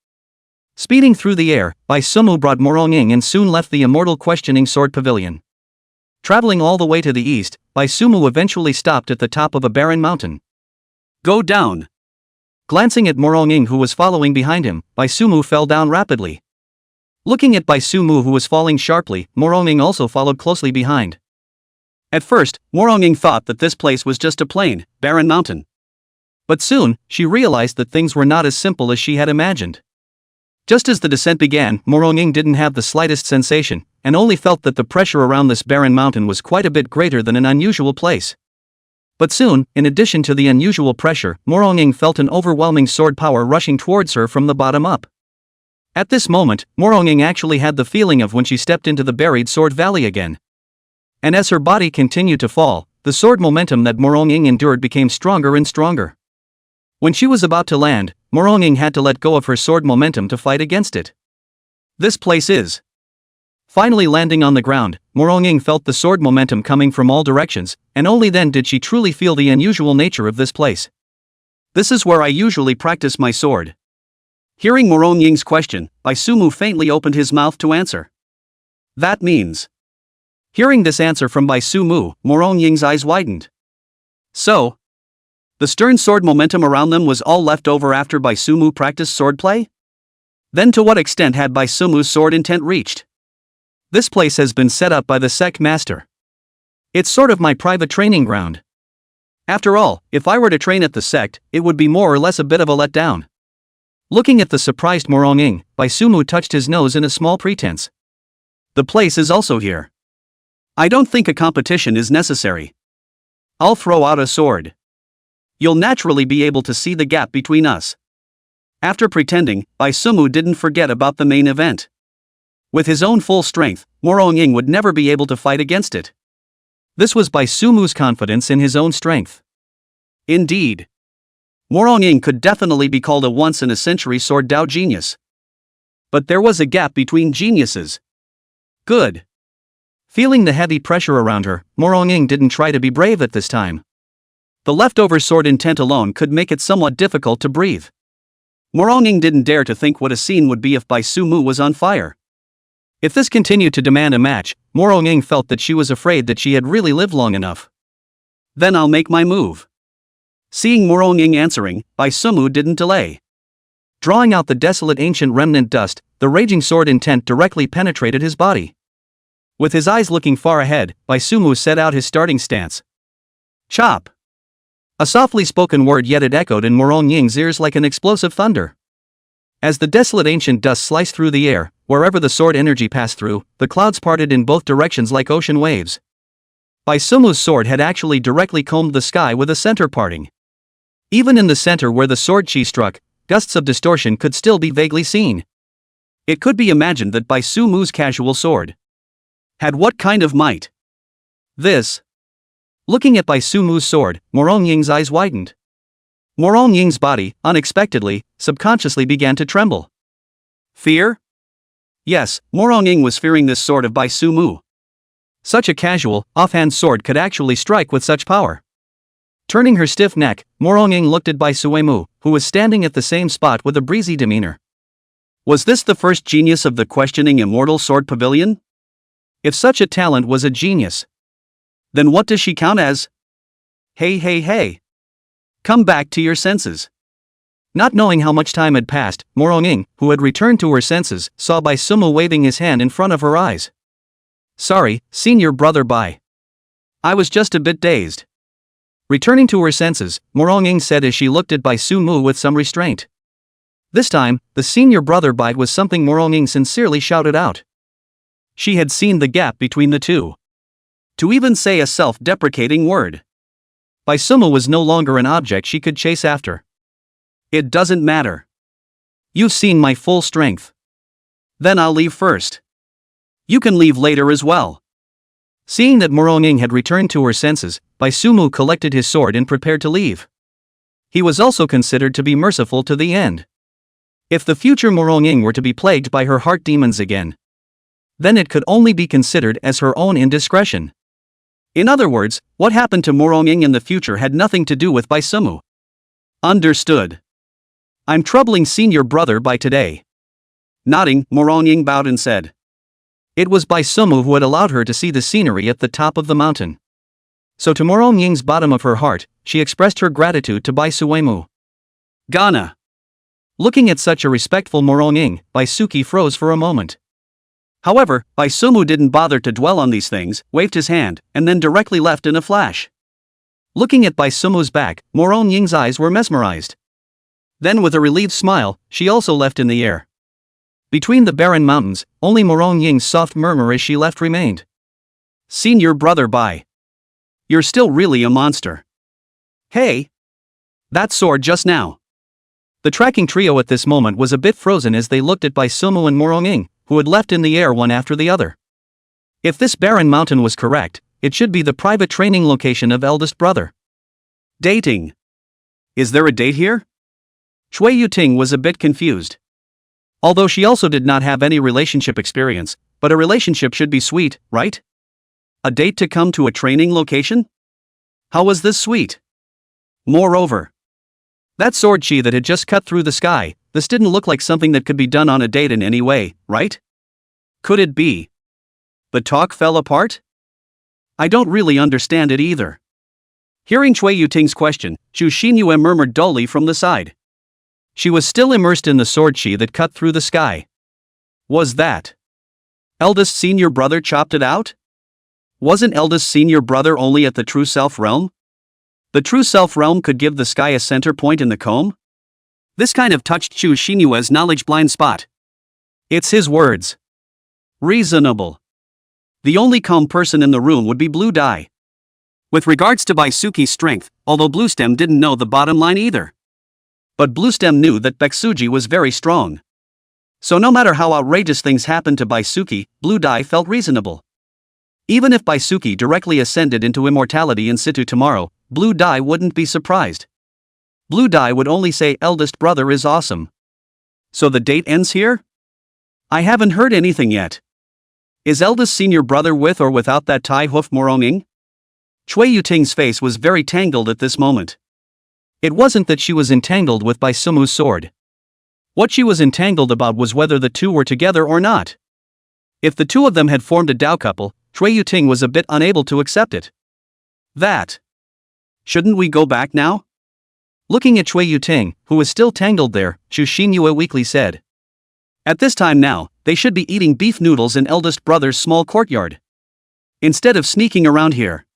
Speeding through the air, Bai Sumu brought Morong Ying and soon left the Immortal questioning sword pavilion. Traveling all the way to the east, Bai Sumu eventually stopped at the top of a barren mountain. Go down! Glancing at Morong Ying who was following behind him, Bai Sumu fell down rapidly. Looking at Bai Sumu who was falling sharply, Morong Ying also followed closely behind. At first, Morong Ying thought that this place was just a plain, barren mountain. But soon, she realized that things were not as simple as she had imagined. Just as the descent began, Morong Ying didn't have the slightest sensation, and only felt that the pressure around this barren mountain was quite a bit greater than an unusual place. But soon, in addition to the unusual pressure, Morong Ying felt an overwhelming sword power rushing towards her from the bottom up. At this moment, Morong Ying actually had the feeling of when she stepped into the buried sword valley again. And as her body continued to fall, the sword momentum that Morong Ying endured became stronger and stronger. When she was about to land, Morong Ying had to let go of her sword momentum to fight against it. This place is. Finally landing on the ground, Morong Ying felt the sword momentum coming from all directions, and only then did she truly feel the unusual nature of this place. This is where I usually practice my sword. Hearing Morong Ying's question, Bai Sumu faintly opened his mouth to answer. That means. Hearing this answer from Bai Sumu, Morong Ying's eyes widened. So, the stern sword momentum around them was all left over after Bai Sumu practiced swordplay? Then to what extent had Bai Sumu's sword intent reached? This place has been set up by the sect master. It's sort of my private training ground. After all, if I were to train at the sect, it would be more or less a bit of a letdown. Looking at the surprised Morong Ying, Bai Sumu touched his nose in a small pretense. The place is also here. I don't think a competition is necessary. I'll throw out a sword. You'll naturally be able to see the gap between us. After pretending, Bai Sumu didn't forget about the main event. With his own full strength, Morong Ying would never be able to fight against it. This was Bai Sumu's confidence in his own strength. Indeed. Morong Ying could definitely be called a once-in-a-century sword Dao genius. But there was a gap between geniuses. Good. Feeling the heavy pressure around her, Morong Ying didn't try to be brave at this time. The leftover sword intent alone could make it somewhat difficult to breathe. Morong Ying didn't dare to think what a scene would be if Bai Sumu was on fire. If this continued to demand a match, Morong Ying felt that she was afraid that she had really lived long enough. Then I'll make my move. Seeing Morong Ying answering, Bai Sumu didn't delay. Drawing out the desolate ancient remnant dust, the raging sword intent directly penetrated his body. With his eyes looking far ahead, Bai Sumu set out his starting stance. Chop! A softly spoken word, yet it echoed in Morong Ying's ears like an explosive thunder. As the desolate ancient dust sliced through the air, wherever the sword energy passed through, the clouds parted in both directions like ocean waves. Bai Sumu's sword had actually directly combed the sky with a center parting. Even in the center where the sword chi struck, gusts of distortion could still be vaguely seen. It could be imagined that Bai Sumu's casual sword had what kind of might? This. Looking at Bai Sumu's sword, Morong Ying's eyes widened. Morong Ying's body, unexpectedly, subconsciously began to tremble. Fear? Yes, Morong Ying was fearing this sword of Bai Sumu. Such a casual, offhand sword could actually strike with such power. Turning her stiff neck, Morong Ying looked at Bai Suemu, who was standing at the same spot with a breezy demeanor. Was this the first genius of the questioning Immortal Sword Pavilion? If such a talent was a genius, then what does she count as? Hey. Come back to your senses. Not knowing how much time had passed, Morong Ying, who had returned to her senses, saw Bai Sumu waving his hand in front of her eyes. Sorry, senior brother Bai. I was just a bit dazed. Returning to her senses, Morong Ying said as she looked at Bai Sumu with some restraint. This time, the senior brother bite was something Moronging sincerely shouted out. She had seen the gap between the two. To even say a self-deprecating word. Baisumu was no longer an object she could chase after. It doesn't matter. You've seen my full strength. Then I'll leave first. You can leave later as well. Seeing that Moronging had returned to her senses, Baisumu collected his sword and prepared to leave. He was also considered to be merciful to the end. If the future Moronging were to be plagued by her heart demons again, then it could only be considered as her own indiscretion. In other words, what happened to Moronging in the future had nothing to do with Baisumu. Understood. I'm troubling senior brother by today. Nodding, Moronging bowed and said. It was Baisumu who had allowed her to see the scenery at the top of the mountain. So to Moronging's bottom of her heart, she expressed her gratitude to Baisuemu. Ghana. Looking at such a respectful Moronging, Baisuki froze for a moment. However, Baisumu didn't bother to dwell on these things, waved his hand, and then directly left in a flash. Looking at Baisumu's back, Moronging's eyes were mesmerized. Then with a relieved smile, she also left in the air. Between the barren mountains, only Moronging's soft murmur as she left remained. Senior brother bye. You're still really a monster. Hey! That sword just now. The tracking trio at this moment was a bit frozen as they looked at Baisumu and Moronging, who had left in the air one after the other. If this barren mountain was correct, it should be the private training location of eldest brother. Dating. Is there a date here? Chui Yuting was a bit confused. Although she also did not have any relationship experience, but a relationship should be sweet, right? A date to come to a training location? How was this sweet? Moreover, that sword chi that had just cut through the sky, this didn't look like something that could be done on a date in any way, right? Could it be? The talk fell apart? I don't really understand it either. Hearing Chui Yuting's question, Zhu Xinyue murmured dully from the side. She was still immersed in the sword chi that cut through the sky. Was that eldest senior brother chopped it out? Wasn't eldest senior brother only at the true self realm? The true self realm could give the sky a center point in the comb? This kind of touched Zhu Xinyue's knowledge blind spot. It's his words. Reasonable. The only calm person in the room would be Blue Dye. With regards to Baisuki's strength, although Bluestem didn't know the bottom line either. But Bluestem knew that Beksuji was very strong. So no matter how outrageous things happened to Baisuki, Blue Dye felt reasonable. Even if Baisuki directly ascended into immortality in situ tomorrow, Blue Dye wouldn't be surprised. Blue Dye would only say eldest brother is awesome. So the date ends here? I haven't heard anything yet. Is eldest senior brother with or without that Tai Hoof Moronging? Chui Yuting's face was very tangled at this moment. It wasn't that she was entangled with Baisumu's sword. What she was entangled about was whether the two were together or not. If the two of them had formed a Dao couple, Chui Yuting was a bit unable to accept it. That. Shouldn't we go back now? Looking at Chui Yuting, who was still tangled there, Zhu Xinyue weakly said. At this time now, they should be eating beef noodles in eldest brother's small courtyard. Instead of sneaking around here.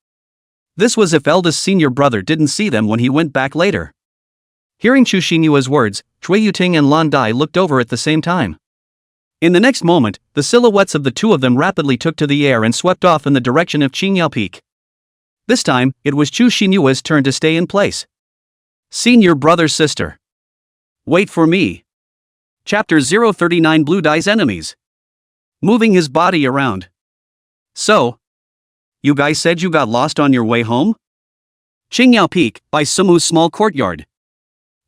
This was if eldest senior brother didn't see them when he went back later. Hearing Zhu Xinyue's words, Chui Yuting and Lan Dai looked over at the same time. In the next moment, the silhouettes of the two of them rapidly took to the air and swept off in the direction of Qingyao Peak. This time, it was Zhu Xinyue's turn to stay in place. Senior brother's sister. Wait for me. Chapter 039 Blue Dye's Enemies. Moving his body around. So, you guys said you got lost on your way home? Qingyao Peak, Baisumu's small courtyard.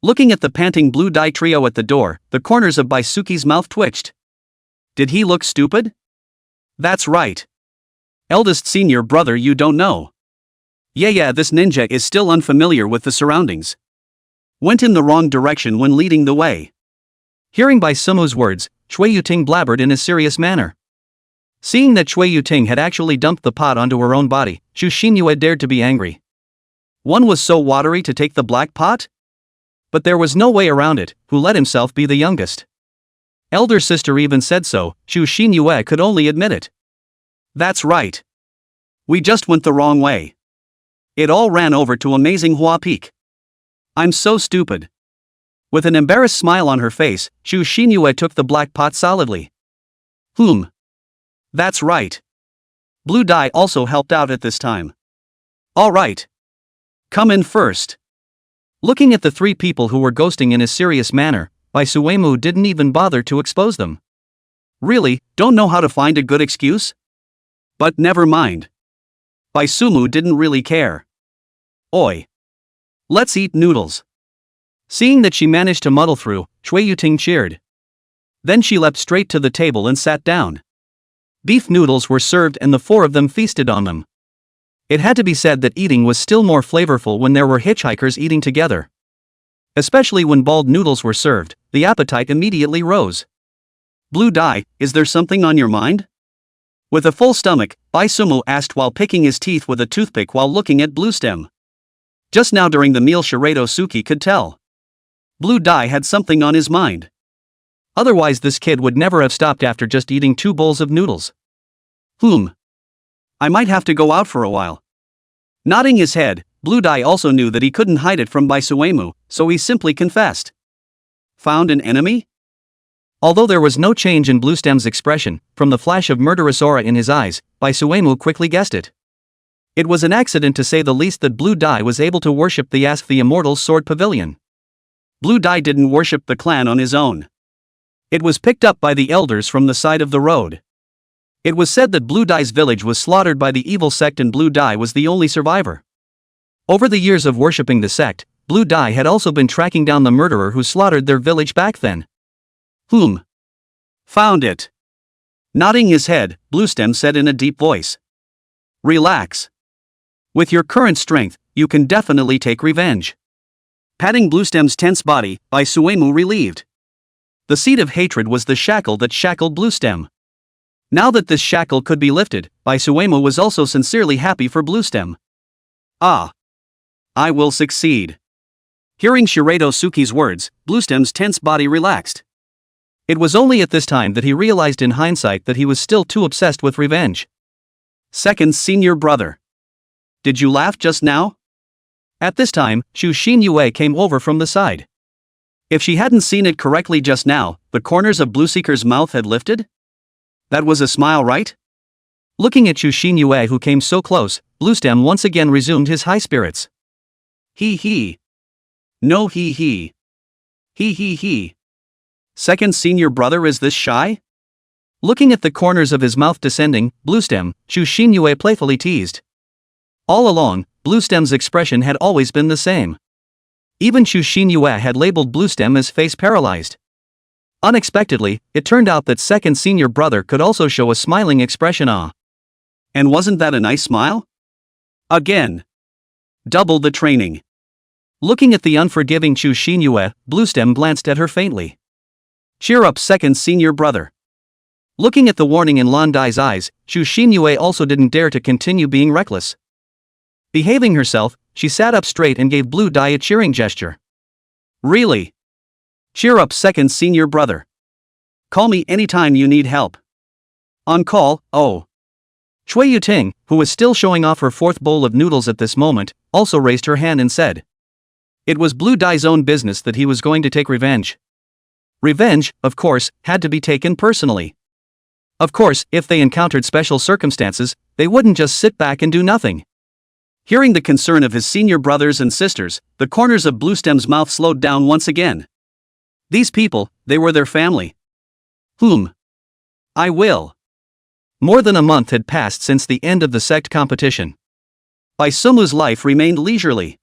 Looking at the panting Blue Dye trio at the door, the corners of Baisuki's mouth twitched. Did he look stupid? That's right. Eldest senior brother you don't know. Yeah, this ninja is still unfamiliar with the surroundings. Went in the wrong direction when leading the way. Hearing Baisumu's words, Chui Yuting blabbered in a serious manner. Seeing that Chui Yuting had actually dumped the pot onto her own body, Zhu Xinyue dared to be angry. One was so watery to take the black pot? But there was no way around it, who let himself be the youngest. Elder sister even said so, Zhu Xinyue could only admit it. That's right. We just went the wrong way. It all ran over to Amazing Hua Peak. I'm so stupid. With an embarrassed smile on her face, Chu Xinyue took the black pot solidly. That's right. Blue Dye also helped out at this time. All right. Come in first. Looking at the three people who were ghosting in a serious manner, Bai Suemu didn't even bother to expose them. Really, don't know how to find a good excuse? But never mind. Bai Suemu didn't really care. Oi. Let's eat noodles. Seeing that she managed to muddle through, Chui Yuting cheered. Then she leapt straight to the table and sat down. Beef noodles were served and the four of them feasted on them. It had to be said that eating was still more flavorful when there were hitchhikers eating together. Especially when boiled noodles were served, the appetite immediately rose. Blue Dye, is there something on your mind? With a full stomach, Bai Sumu asked while picking his teeth with a toothpick while looking at Bluestem. Just now during the meal Shiredo Suki could tell. Blue Dye had something on his mind. Otherwise this kid would never have stopped after just eating 2 bowls of noodles. I might have to go out for a while. Nodding his head, Blue Dye also knew that he couldn't hide it from Bai Suemu, so he simply confessed. Found an enemy? Although there was no change in Bluestem's expression, from the flash of murderous aura in his eyes, Bai Suemu quickly guessed it. It was an accident to say the least that Blue Dye was able to worship the Immortal's sword pavilion. Blue Dye didn't worship the clan on his own. It was picked up by the elders from the side of the road. It was said that Blue Dye's village was slaughtered by the evil sect and Blue Dye was the only survivor. Over the years of worshipping the sect, Blue Dye had also been tracking down the murderer who slaughtered their village back then. Found it. Nodding his head, Bluestem said in a deep voice. Relax. With your current strength, you can definitely take revenge. Patting Bluestem's tense body, Bai Suemu relieved. The seed of hatred was the shackle that shackled Bluestem. Now that this shackle could be lifted, Bai Suemu was also sincerely happy for Bluestem. Ah. I will succeed. Hearing Shiredo Suki's words, Bluestem's tense body relaxed. It was only at this time that he realized in hindsight that he was still too obsessed with revenge. Second senior brother. Did you laugh just now? At this time, Chu Xinyue came over from the side. If she hadn't seen it correctly just now, the corners of Blueseeker's mouth had lifted? That was a smile, right? Looking at Chu Xinyue who came so close, Bluestem once again resumed his high spirits. He. No he. He. Second senior brother is this shy? Looking at the corners of his mouth descending, Bluestem, Chu Xinyue playfully teased. All along, Bluestem's expression had always been the same. Even Chu Xinyue had labeled Bluestem as face paralyzed. Unexpectedly, it turned out that second senior brother could also show a smiling expression. And wasn't that a nice smile? Again. Double the training. Looking at the unforgiving Chu Xinyue, Bluestem glanced at her faintly. Cheer up second senior brother. Looking at the warning in Lan Dai's eyes, Chu Xinyue also didn't dare to continue being reckless. Behaving herself, she sat up straight and gave Blue Dye a cheering gesture. Really? Cheer up second senior brother. Call me anytime you need help. On call, oh. Chui Yuting, who was still showing off her 4th bowl of noodles at this moment, also raised her hand and said. It was Blue Dye's own business that he was going to take revenge. Revenge, of course, had to be taken personally. Of course, if they encountered special circumstances, they wouldn't just sit back and do nothing. Hearing the concern of his senior brothers and sisters, the corners of Bluestem's mouth slowed down once again. These people, they were their family. I will. More than a month had passed since the end of the sect competition. Bai Sumu's life remained leisurely.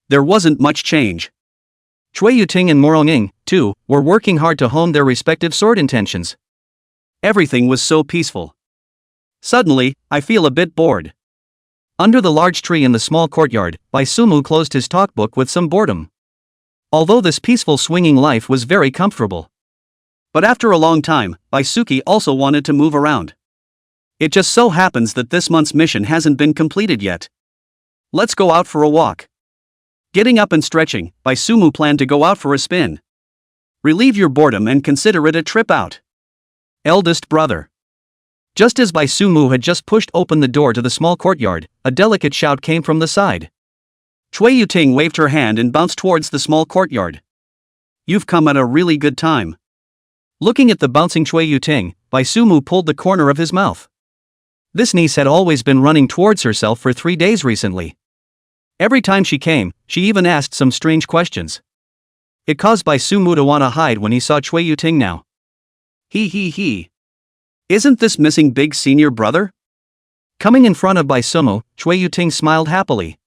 There wasn't much change. Chui Yuting and Moronging, too, were working hard to hone their respective sword intentions. Everything was so peaceful. Suddenly, I feel a bit bored. Under the large tree in the small courtyard, Bai Sumu closed his talkbook with some boredom. Although this peaceful swinging life was very comfortable. But after a long time, Bai Suki also wanted to move around. It just so happens that this month's mission hasn't been completed yet. Let's go out for a walk. Getting up and stretching, Bai Sumu planned to go out for a spin. Relieve your boredom and consider it a trip out. Eldest brother. Just as Bai Sumu had just pushed open the door to the small courtyard, a delicate shout came from the side. Chui Yuting waved her hand and bounced towards the small courtyard. You've come at a really good time. Looking at the bouncing Chui Yuting, Bai Sumu pulled the corner of his mouth. This niece had always been running towards herself for 3 days recently. Every time she came, she even asked some strange questions. It caused Bai Sumu to want to hide when he saw Chui Yuting now. He. Isn't this missing big senior brother? Coming in front of Bai Sumu, Chui Yuting smiled happily.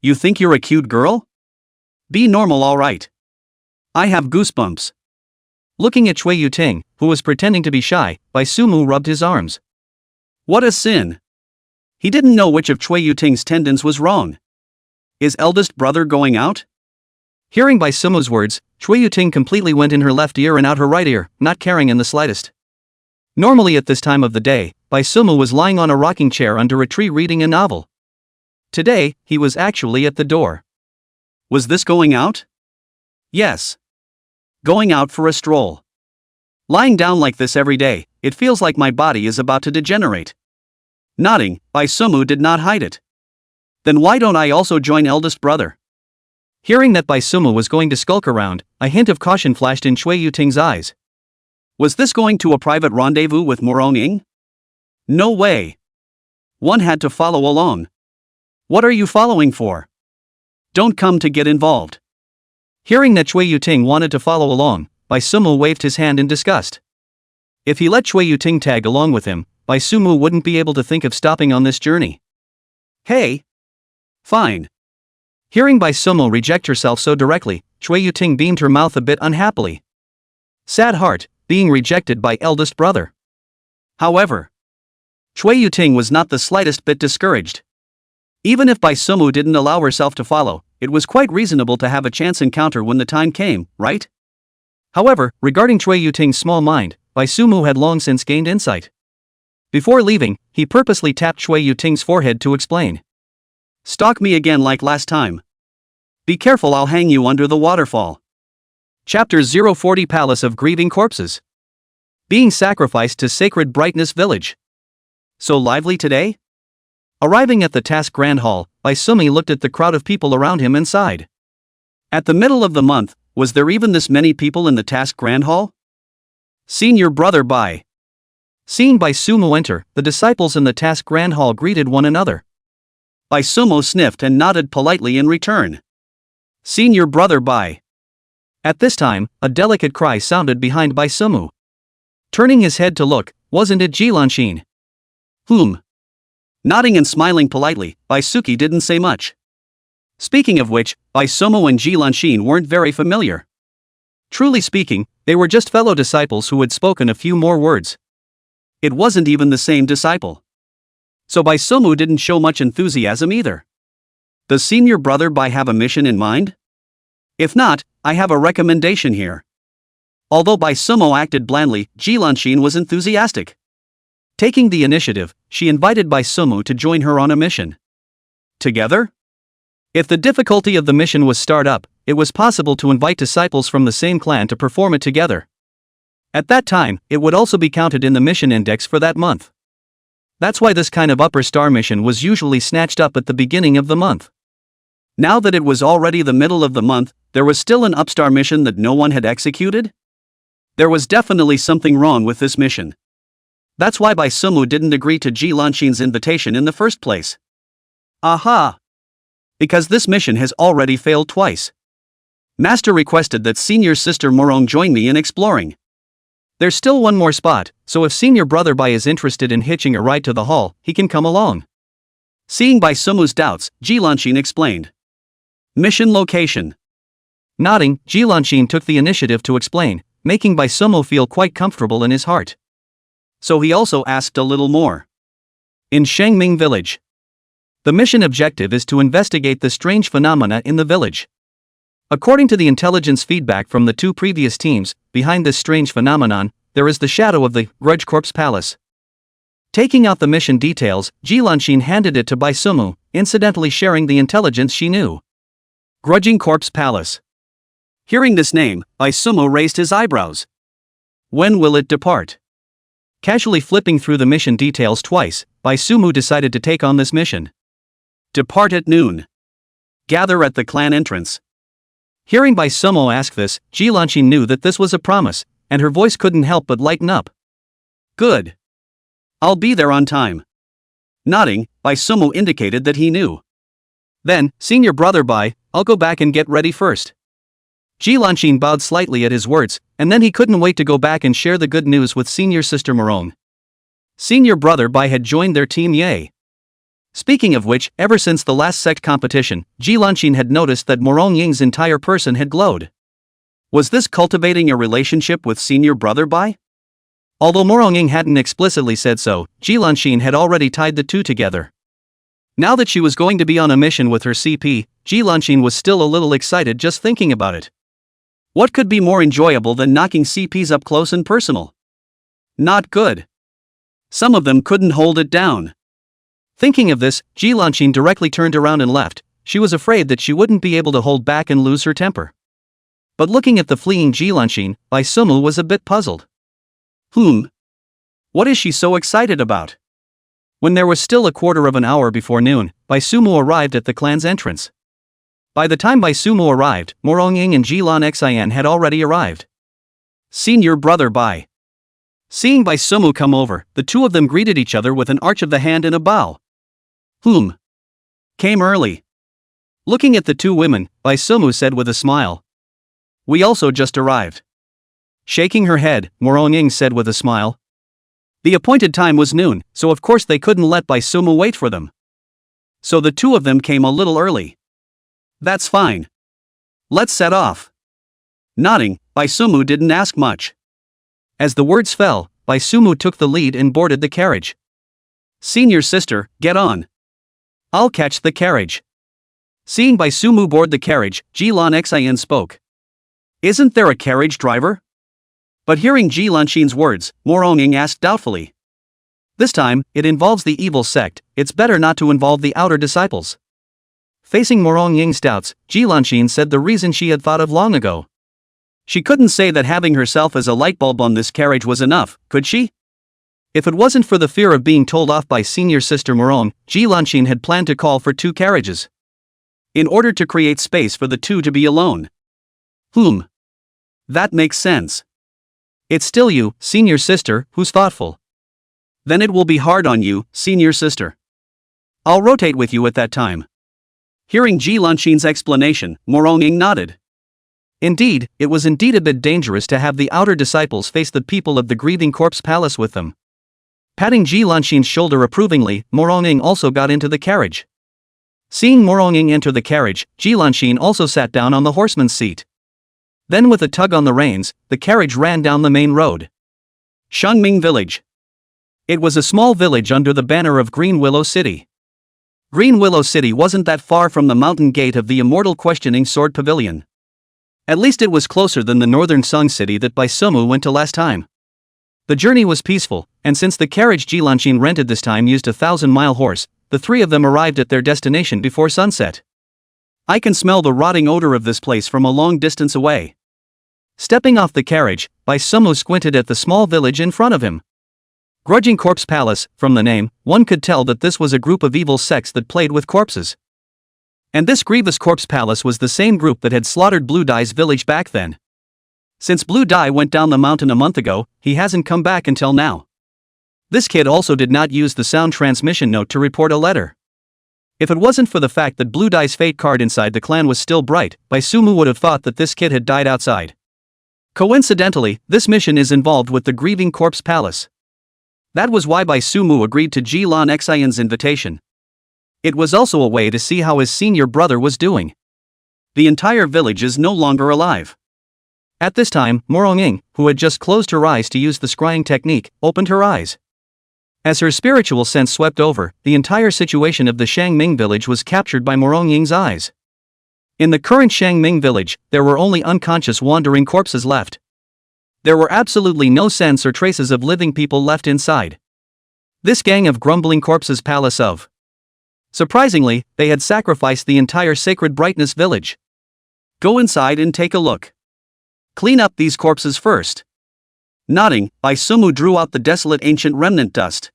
You think you're a cute girl? Be normal, alright. I have goosebumps. Looking at Chui Yuting, who was pretending to be shy, Bai Sumu rubbed his arms. What a sin! He didn't know which of Chui Yuting's tendons was wrong. Is eldest brother going out? Hearing Bai Sumu's words, Chui Yuting completely went in her left ear and out her right ear, not caring in the slightest. Normally at this time of the day, Bai Sumu was lying on a rocking chair under a tree reading a novel. Today, he was actually at the door. Was this going out? Yes. Going out for a stroll. Lying down like this every day, it feels like my body is about to degenerate. Nodding, Bai Sumu did not hide it. Then why don't I also join eldest brother? Hearing that Bai Sumu was going to skulk around, a hint of caution flashed in Chui Yuting's eyes. Was this going to a private rendezvous with Morong-ing? No way. One had to follow along. What are you following for? Don't come to get involved. Hearing that Chui Yuting wanted to follow along, Bai Sumu waved his hand in disgust. If he let Chui Yuting tag along with him, Bai Sumu wouldn't be able to think of stopping on this journey. Hey. Fine. Hearing Bai Sumu reject herself so directly, Chui Yuting beamed her mouth a bit unhappily. Sad heart, being rejected by eldest brother. However, Chui Yuting was not the slightest bit discouraged. Even if Bai Sumu didn't allow herself to follow, it was quite reasonable to have a chance encounter when the time came, right? However, regarding Chui Yuting's small mind, Bai Sumu had long since gained insight. Before leaving, he purposely tapped Chui Yuting's forehead to explain. Stalk me again like last time. Be careful, I'll hang you under the waterfall. Chapter 040 Palace of Grieving Corpses. Being sacrificed to Sacred Brightness Village. So lively today? Arriving at the task grand hall, Bai Sumu looked at the crowd of people around him and sighed. At the middle of the month, was there even this many people in the task grand hall? Senior brother Bai. Seeing Bai Sumu enter, the disciples in the task grand hall greeted one another. Bai Sumu sniffed and nodded politely in return. Senior brother Bai. At this time, a delicate cry sounded behind Bai Sumu. Turning his head to look, wasn't it Jilanshin? Nodding and smiling politely, Bai Suki didn't say much. Speaking of which, Bai Sumu and Jilanshin weren't very familiar. Truly speaking, they were just fellow disciples who had spoken a few more words. It wasn't even the same disciple. So Bai Sumu didn't show much enthusiasm either. Does senior brother Bai have a mission in mind? If not, I have a recommendation here. Although Bai Sumu acted blandly, Jilanshin was enthusiastic. Taking the initiative, she invited Bai Sumu to join her on a mission. Together? If the difficulty of the mission was start up, it was possible to invite disciples from the same clan to perform it together. At that time, it would also be counted in the mission index for that month. That's why this kind of upper star mission was usually snatched up at the beginning of the month. Now that it was already the middle of the month, there was still an upstar mission that no one had executed? There was definitely something wrong with this mission. That's why Bai Sumu didn't agree to Jilanshin's invitation in the first place. Aha! Because this mission has already failed twice. Master requested that senior sister Morong join me in exploring. There's still one more spot, so if senior brother Bai is interested in hitching a ride to the hall, he can come along. Seeing Bai Sumu's doubts, Jilanshin explained. Mission location. Nodding, Jilanshin took the initiative to explain, making Bai Sumu feel quite comfortable in his heart. So he also asked a little more. In Shangming Village. The mission objective is to investigate the strange phenomena in the village. According to the intelligence feedback from the 2 previous teams, behind this strange phenomenon, there is the shadow of the Grudge Corpse Palace. Taking out the mission details, Jilanshin handed it to Bai Sumu, incidentally sharing the intelligence she knew. Grudging Corpse Palace. Hearing this name, Bai Sumu raised his eyebrows. When will it depart? Casually flipping through the mission details twice, Bai Sumu decided to take on this mission. Depart at noon. Gather at the clan entrance. Hearing Bai Sumo ask this, Ji Lanshin knew that this was a promise, and her voice couldn't help but lighten up. Good. I'll be there on time. Nodding, Bai Sumo indicated that he knew. Then, senior brother Bai, I'll go back and get ready first. Ji Lanshin bowed slightly at his words, and then he couldn't wait to go back and share the good news with senior sister Morong. Senior brother Bai had joined their team. Yay! Speaking of which, ever since the last sect competition, Ji Lanshin had noticed that Morong Ying's entire person had glowed. Was this cultivating a relationship with senior brother Bai? Although Morong Ying hadn't explicitly said so, Ji Lanshin had already tied the two together. Now that she was going to be on a mission with her CP, Ji Lanshin was still a little excited just thinking about it. What could be more enjoyable than knocking CPs up close and personal? Not good. Some of them couldn't hold it down. Thinking of this, Ji Lanshin directly turned around and left. She was afraid that she wouldn't be able to hold back and lose her temper. But looking at the fleeing Ji Lanshin, Bai Sumo was a bit puzzled. What is she so excited about? When there was still a quarter of an hour before noon, Bai Sumo arrived at the clan's entrance. By the time Bai Sumo arrived, Morong Ying and Ji Lan Xian had already arrived. Senior brother Bai. Seeing Bai Sumo come over, the two of them greeted each other with an arch of the hand and a bow. Came early. Looking at the two women, Bai Sumo said with a smile. We also just arrived. Shaking her head, Morong Ying said with a smile. The appointed time was noon, so of course they couldn't let Bai Sumo wait for them. So the two of them came a little early. That's fine. Let's set off. Nodding, Bai Sumo didn't ask much. As the words fell, Bai Sumo took the lead and boarded the carriage. Senior sister, get on. I'll catch the carriage. Seeing Bai Sumo board the carriage, Ji Lan Xian spoke. Isn't there a carriage driver? But hearing Ji Lanshin's words, Morong Ying asked doubtfully. This time, it involves the evil sect, it's better not to involve the outer disciples. Facing Morong Ying's doubts, Ji Lanshin said the reason she had thought of long ago. She couldn't say that having herself as a light bulb on this carriage was enough, could she? If it wasn't for the fear of being told off by senior sister Morong, Ji Lanshin had planned to call for 2 carriages. In order to create space for the two to be alone. That makes sense. It's still you, senior sister, who's thoughtful. Then it will be hard on you, senior sister. I'll rotate with you at that time. Hearing Ji Lanshin's explanation, Morong Ying nodded. Indeed, it was indeed a bit dangerous to have the outer disciples face the people of the grieving corpse palace with them. Patting Ji Lanshin's shoulder approvingly, Morong Ying also got into the carriage. Seeing Morong Ying enter the carriage, Ji Lanshin also sat down on the horseman's seat. Then with a tug on the reins, the carriage ran down the main road. Shangming Village. It was a small village under the banner of Green Willow City. Green Willow City wasn't that far from the mountain gate of the Immortal Questioning Sword Pavilion. At least it was closer than the northern Sung City that Bai Sumo went to last time. The journey was peaceful, and since the carriage Ji Lanshin rented this time used a 1,000-mile horse, the three of them arrived at their destination before sunset. I can smell the rotting odor of this place from a long distance away. Stepping off the carriage, Bai Sumo squinted at the small village in front of him. Grudging Corpse Palace, from the name, one could tell that this was a group of evil sects that played with corpses. And this grievous Corpse Palace was the same group that had slaughtered Blue Dye's village back then. Since Blue Dye went down the mountain a month ago, he hasn't come back until now. This kid also did not use the sound transmission note to report a letter. If it wasn't for the fact that Blue Dye's fate card inside the clan was still bright, Bai Sumo would have thought that this kid had died outside. Coincidentally, this mission is involved with the grieving Corpse Palace. That was why Bai Sumo agreed to Ji Lan Xian's invitation. It was also a way to see how his senior brother was doing. The entire village is no longer alive. At this time, Morong Ying, who had just closed her eyes to use the scrying technique, opened her eyes. As her spiritual sense swept over, the entire situation of the Shangming village was captured by Morong Ying's eyes. In the current Shangming village, there were only unconscious wandering corpses left. There were absolutely no sense or traces of living people left inside. This gang of grumbling corpses palace of. Surprisingly, they had sacrificed the entire Sacred Brightness village. Go inside and take a look. Clean up these corpses first. Nodding, Bai Sumo drew out the desolate ancient remnant dust.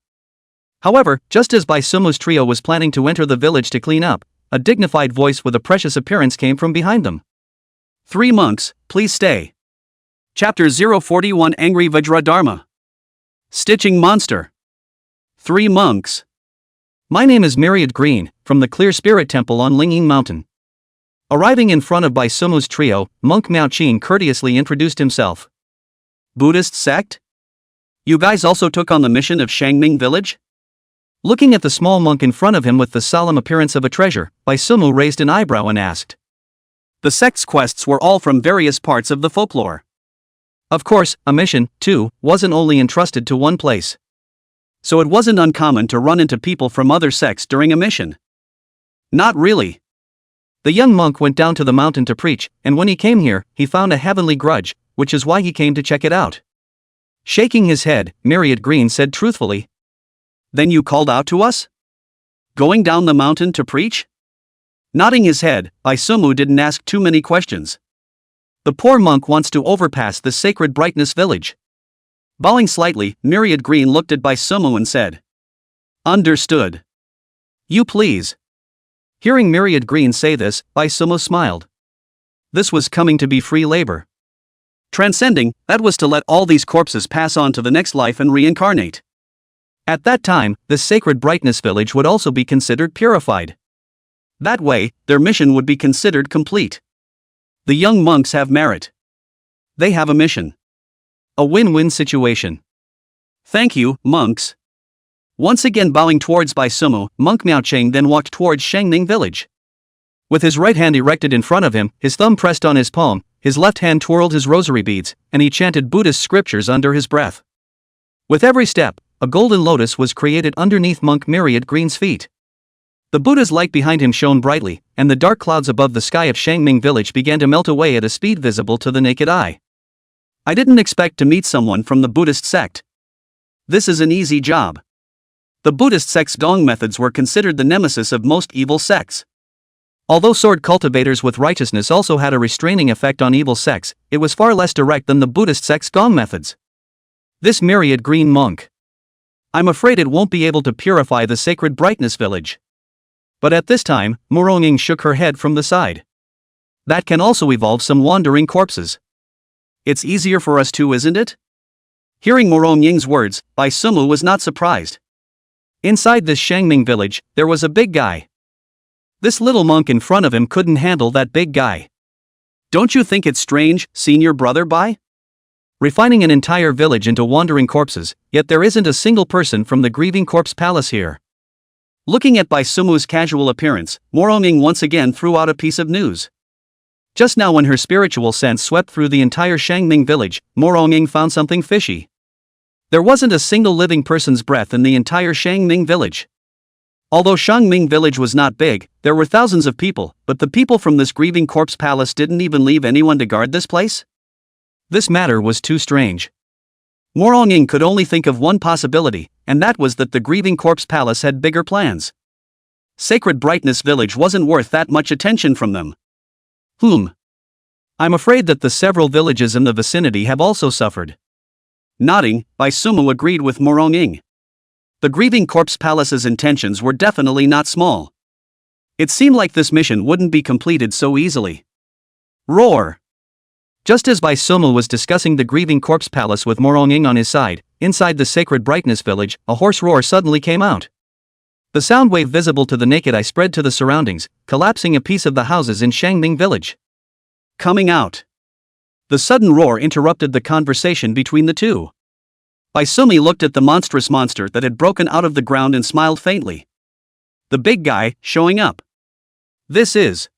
However, just as Bai Sumo's trio was planning to enter the village to clean up, a dignified voice with a precious appearance came from behind them. 3 monks, please stay. Chapter 041 Angry Vajra Dharma. Stitching Monster. 3 monks. My name is Myriad Green, from the Clear Spirit Temple on Linging Mountain. Arriving in front of Bai Sumu's trio, Monk Miao Qing courteously introduced himself. Buddhist sect? You guys also took on the mission of Shangming village? Looking at the small monk in front of him with the solemn appearance of a treasure, Bai Sumu raised an eyebrow and asked. The sect's quests were all from various parts of the folklore. Of course, a mission, too, wasn't only entrusted to one place. So it wasn't uncommon to run into people from other sects during a mission. Not really. The young monk went down to the mountain to preach, and when he came here, he found a heavenly grudge, which is why he came to check it out. Shaking his head, Myriad Green said truthfully. Then you called out to us? Going down the mountain to preach? Nodding his head, Bai Sumu didn't ask too many questions. The poor monk wants to overpass the sacred brightness village. Bowing slightly, Myriad Green looked at Bai Sumu and said. Understood. You please. Hearing Myriad Green say this, Bai Sumu smiled. This was coming to be free labor. Transcending, that was to let all these corpses pass on to the next life and reincarnate. At that time, this sacred brightness village would also be considered purified. That way, their mission would be considered complete. The young monks have merit. They have a mission. A win-win situation. Thank you, monks. Once again bowing towards Bai Sumu, Monk Miao Qing then walked towards Shangming village. With his right hand erected in front of him, his thumb pressed on his palm, his left hand twirled his rosary beads, and he chanted Buddhist scriptures under his breath. With every step, a golden lotus was created underneath Monk Myriad Green's feet. The Buddha's light behind him shone brightly, and the dark clouds above the sky of Shangming village began to melt away at a speed visible to the naked eye. I didn't expect to meet someone from the Buddhist sect. This is an easy job. The Buddhist sect's Dong methods were considered the nemesis of most evil sects. Although sword cultivators with righteousness also had a restraining effect on evil sects, it was far less direct than the Buddhist sect's Gong methods. This Myriad Green monk. I'm afraid it won't be able to purify the sacred brightness village. But at this time, Moronging shook her head from the side. That can also evolve some wandering corpses. It's easier for us too, isn't it? Hearing Moronging's words, Bai Sumu was not surprised. Inside this Shangming village, there was a big guy. This little monk in front of him couldn't handle that big guy. Don't you think it's strange, senior brother Bai? Refining an entire village into wandering corpses, yet there isn't a single person from the grieving corpse palace here. Looking at Bai Sumu's casual appearance, Moronging once again threw out a piece of news. Just now when her spiritual sense swept through the entire Shangming village, Moronging found something fishy. There wasn't a single living person's breath in the entire Shangming village. Although Shangming village was not big, there were thousands of people, but the people from this grieving corpse palace didn't even leave anyone to guard this place? This matter was too strange. Moronging could only think of one possibility, and that was that the grieving corpse palace had bigger plans. Sacred Brightness village wasn't worth that much attention from them. I'm afraid that the several villages in the vicinity have also suffered. Nodding, Bai Sumu agreed with Moronging. The grieving corpse palace's intentions were definitely not small. It seemed like this mission wouldn't be completed so easily. Roar! Just as Bai Sumu was discussing the grieving corpse palace with Moronging on his side, inside the sacred brightness village, a hoarse roar suddenly came out. The sound wave visible to the naked eye spread to the surroundings, collapsing a piece of the houses in Shangming village. Coming out. The sudden roar interrupted the conversation between the two. Bai Sumu looked at the monstrous monster that had broken out of the ground and smiled faintly. The big guy, showing up. This is.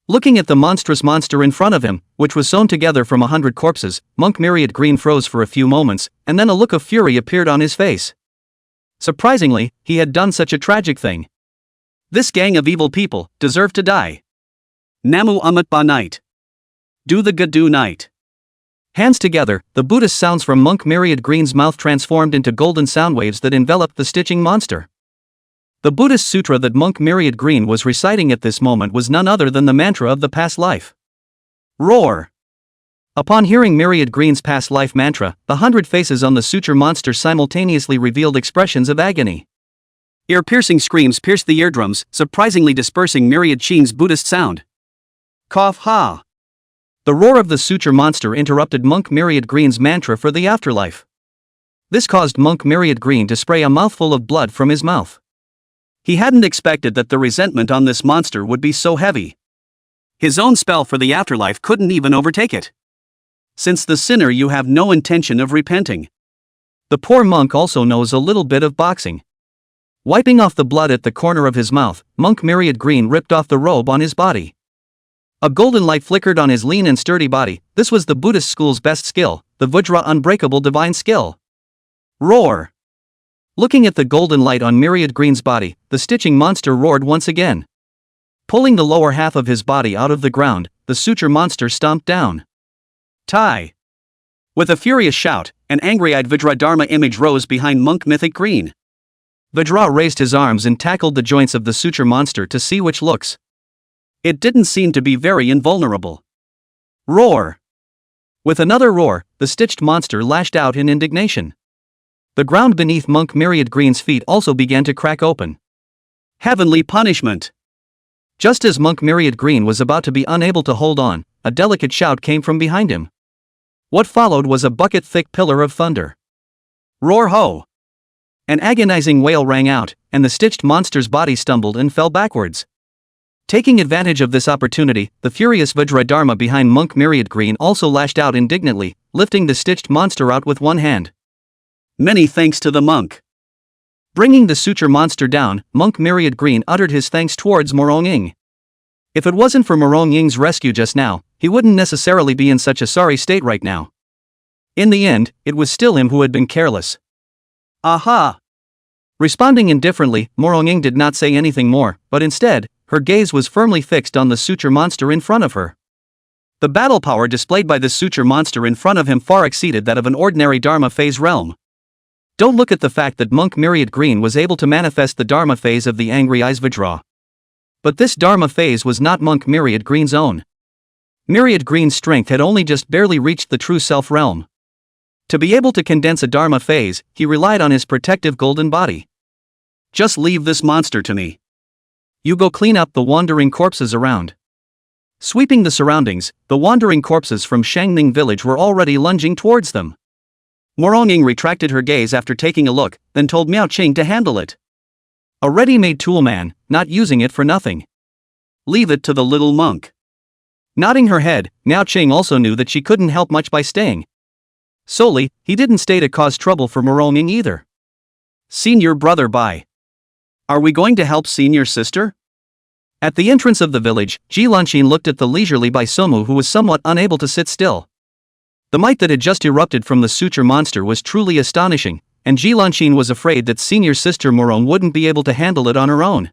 Looking at the monstrous monster in front of him, which was sewn together from 100 corpses, Monk Myriad Green froze for a few moments, and then a look of fury appeared on his face. Surprisingly, he had done such a tragic thing. This gang of evil people deserved to die. Namu Amat Ba Night. Do the Gadu Night. Hands together, the Buddhist sounds from Monk Myriad Green's mouth transformed into golden sound waves that enveloped the stitching monster. The Buddhist sutra that Monk Myriad Green was reciting at this moment was none other than the mantra of the past life. Roar! Upon hearing Myriad Green's past life mantra, the 100 faces on the suture monster simultaneously revealed expressions of agony. Ear-piercing screams pierced the eardrums, surprisingly dispersing Myriad Qing's Buddhist sound. Cough ha! The roar of the suture monster interrupted Monk Myriad Green's mantra for the afterlife. This caused Monk Myriad Green to spray a mouthful of blood from his mouth. He hadn't expected that the resentment on this monster would be so heavy. His own spell for the afterlife couldn't even overtake it. Since the sinner you have no intention of repenting. The poor monk also knows a little bit of boxing. Wiping off the blood at the corner of his mouth, Monk Myriad Green ripped off the robe on his body. A golden light flickered on his lean and sturdy body. This was the Buddhist school's best skill, the Vajra unbreakable divine skill. Roar! Looking at the golden light on Myriad Green's body, the stitching monster roared once again. Pulling the lower half of his body out of the ground, the suture monster stomped down. Tai! With a furious shout, an angry-eyed Vajra Dharma image rose behind Monk Mythic Green. Vajra raised his arms and tackled the joints of the suture monster to see which looks. It didn't seem to be very invulnerable. Roar! With another roar, the stitched monster lashed out in indignation. The ground beneath Monk Myriad Green's feet also began to crack open. Heavenly punishment! Just as Monk Myriad Green was about to be unable to hold on, a delicate shout came from behind him. What followed was a bucket-thick pillar of thunder. Roar ho! An agonizing wail rang out, and the stitched monster's body stumbled and fell backwards. Taking advantage of this opportunity, the furious Vajra Dharma behind Monk Myriad Green also lashed out indignantly, lifting the stitched monster out with one hand. Many thanks to the monk. Bringing the suture monster down, Monk Myriad Green uttered his thanks towards Morong Ying. If it wasn't for Morong Ying's rescue just now, he wouldn't necessarily be in such a sorry state right now. In the end, it was still him who had been careless. Aha! Responding indifferently, Morong Ying did not say anything more, but instead, her gaze was firmly fixed on the suture monster in front of her. The battle power displayed by the suture monster in front of him far exceeded that of an ordinary Dharma phase realm. Don't look at the fact that Monk Myriad Green was able to manifest the Dharma phase of the Angry Eyes Vajra. But this Dharma phase was not Monk Myriad Green's own. Myriad Green's strength had only just barely reached the true self realm. To be able to condense a Dharma phase, he relied on his protective golden body. Just leave this monster to me. You go clean up the wandering corpses around. Sweeping the surroundings, the wandering corpses from Shangning village were already lunging towards them. Morong Ying retracted her gaze after taking a look, then told Miao Qing to handle it. A ready-made tool man, not using it for nothing. Leave it to the little monk. Nodding her head, Miao Qing also knew that she couldn't help much by staying. Solely, he didn't stay to cause trouble for Morong Ying either. Senior brother bye. Are we going to help senior sister? At the entrance of the village, Ji Lanqin looked at the leisurely Bai Somu who was somewhat unable to sit still. The might that had just erupted from the suture monster was truly astonishing, and Ji Lanqin was afraid that senior sister Morong wouldn't be able to handle it on her own.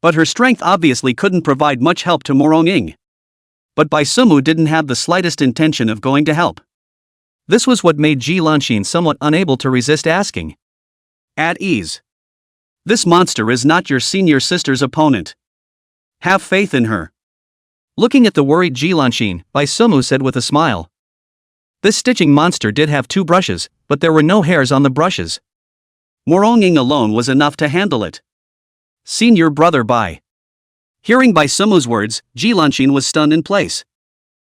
But her strength obviously couldn't provide much help to Morong Ying. But Bai Somu didn't have the slightest intention of going to help. This was what made Ji Lanqin somewhat unable to resist asking. At ease. This monster is not your senior sister's opponent. Have faith in her. Looking at the worried Ji Lanqin, Bai Somu said with a smile. This stitching monster did have 2 brushes, but there were no hairs on the brushes. Morong Ying alone was enough to handle it. Senior brother bye. Hearing Bai Somu's words, Ji Lanqin was stunned in place.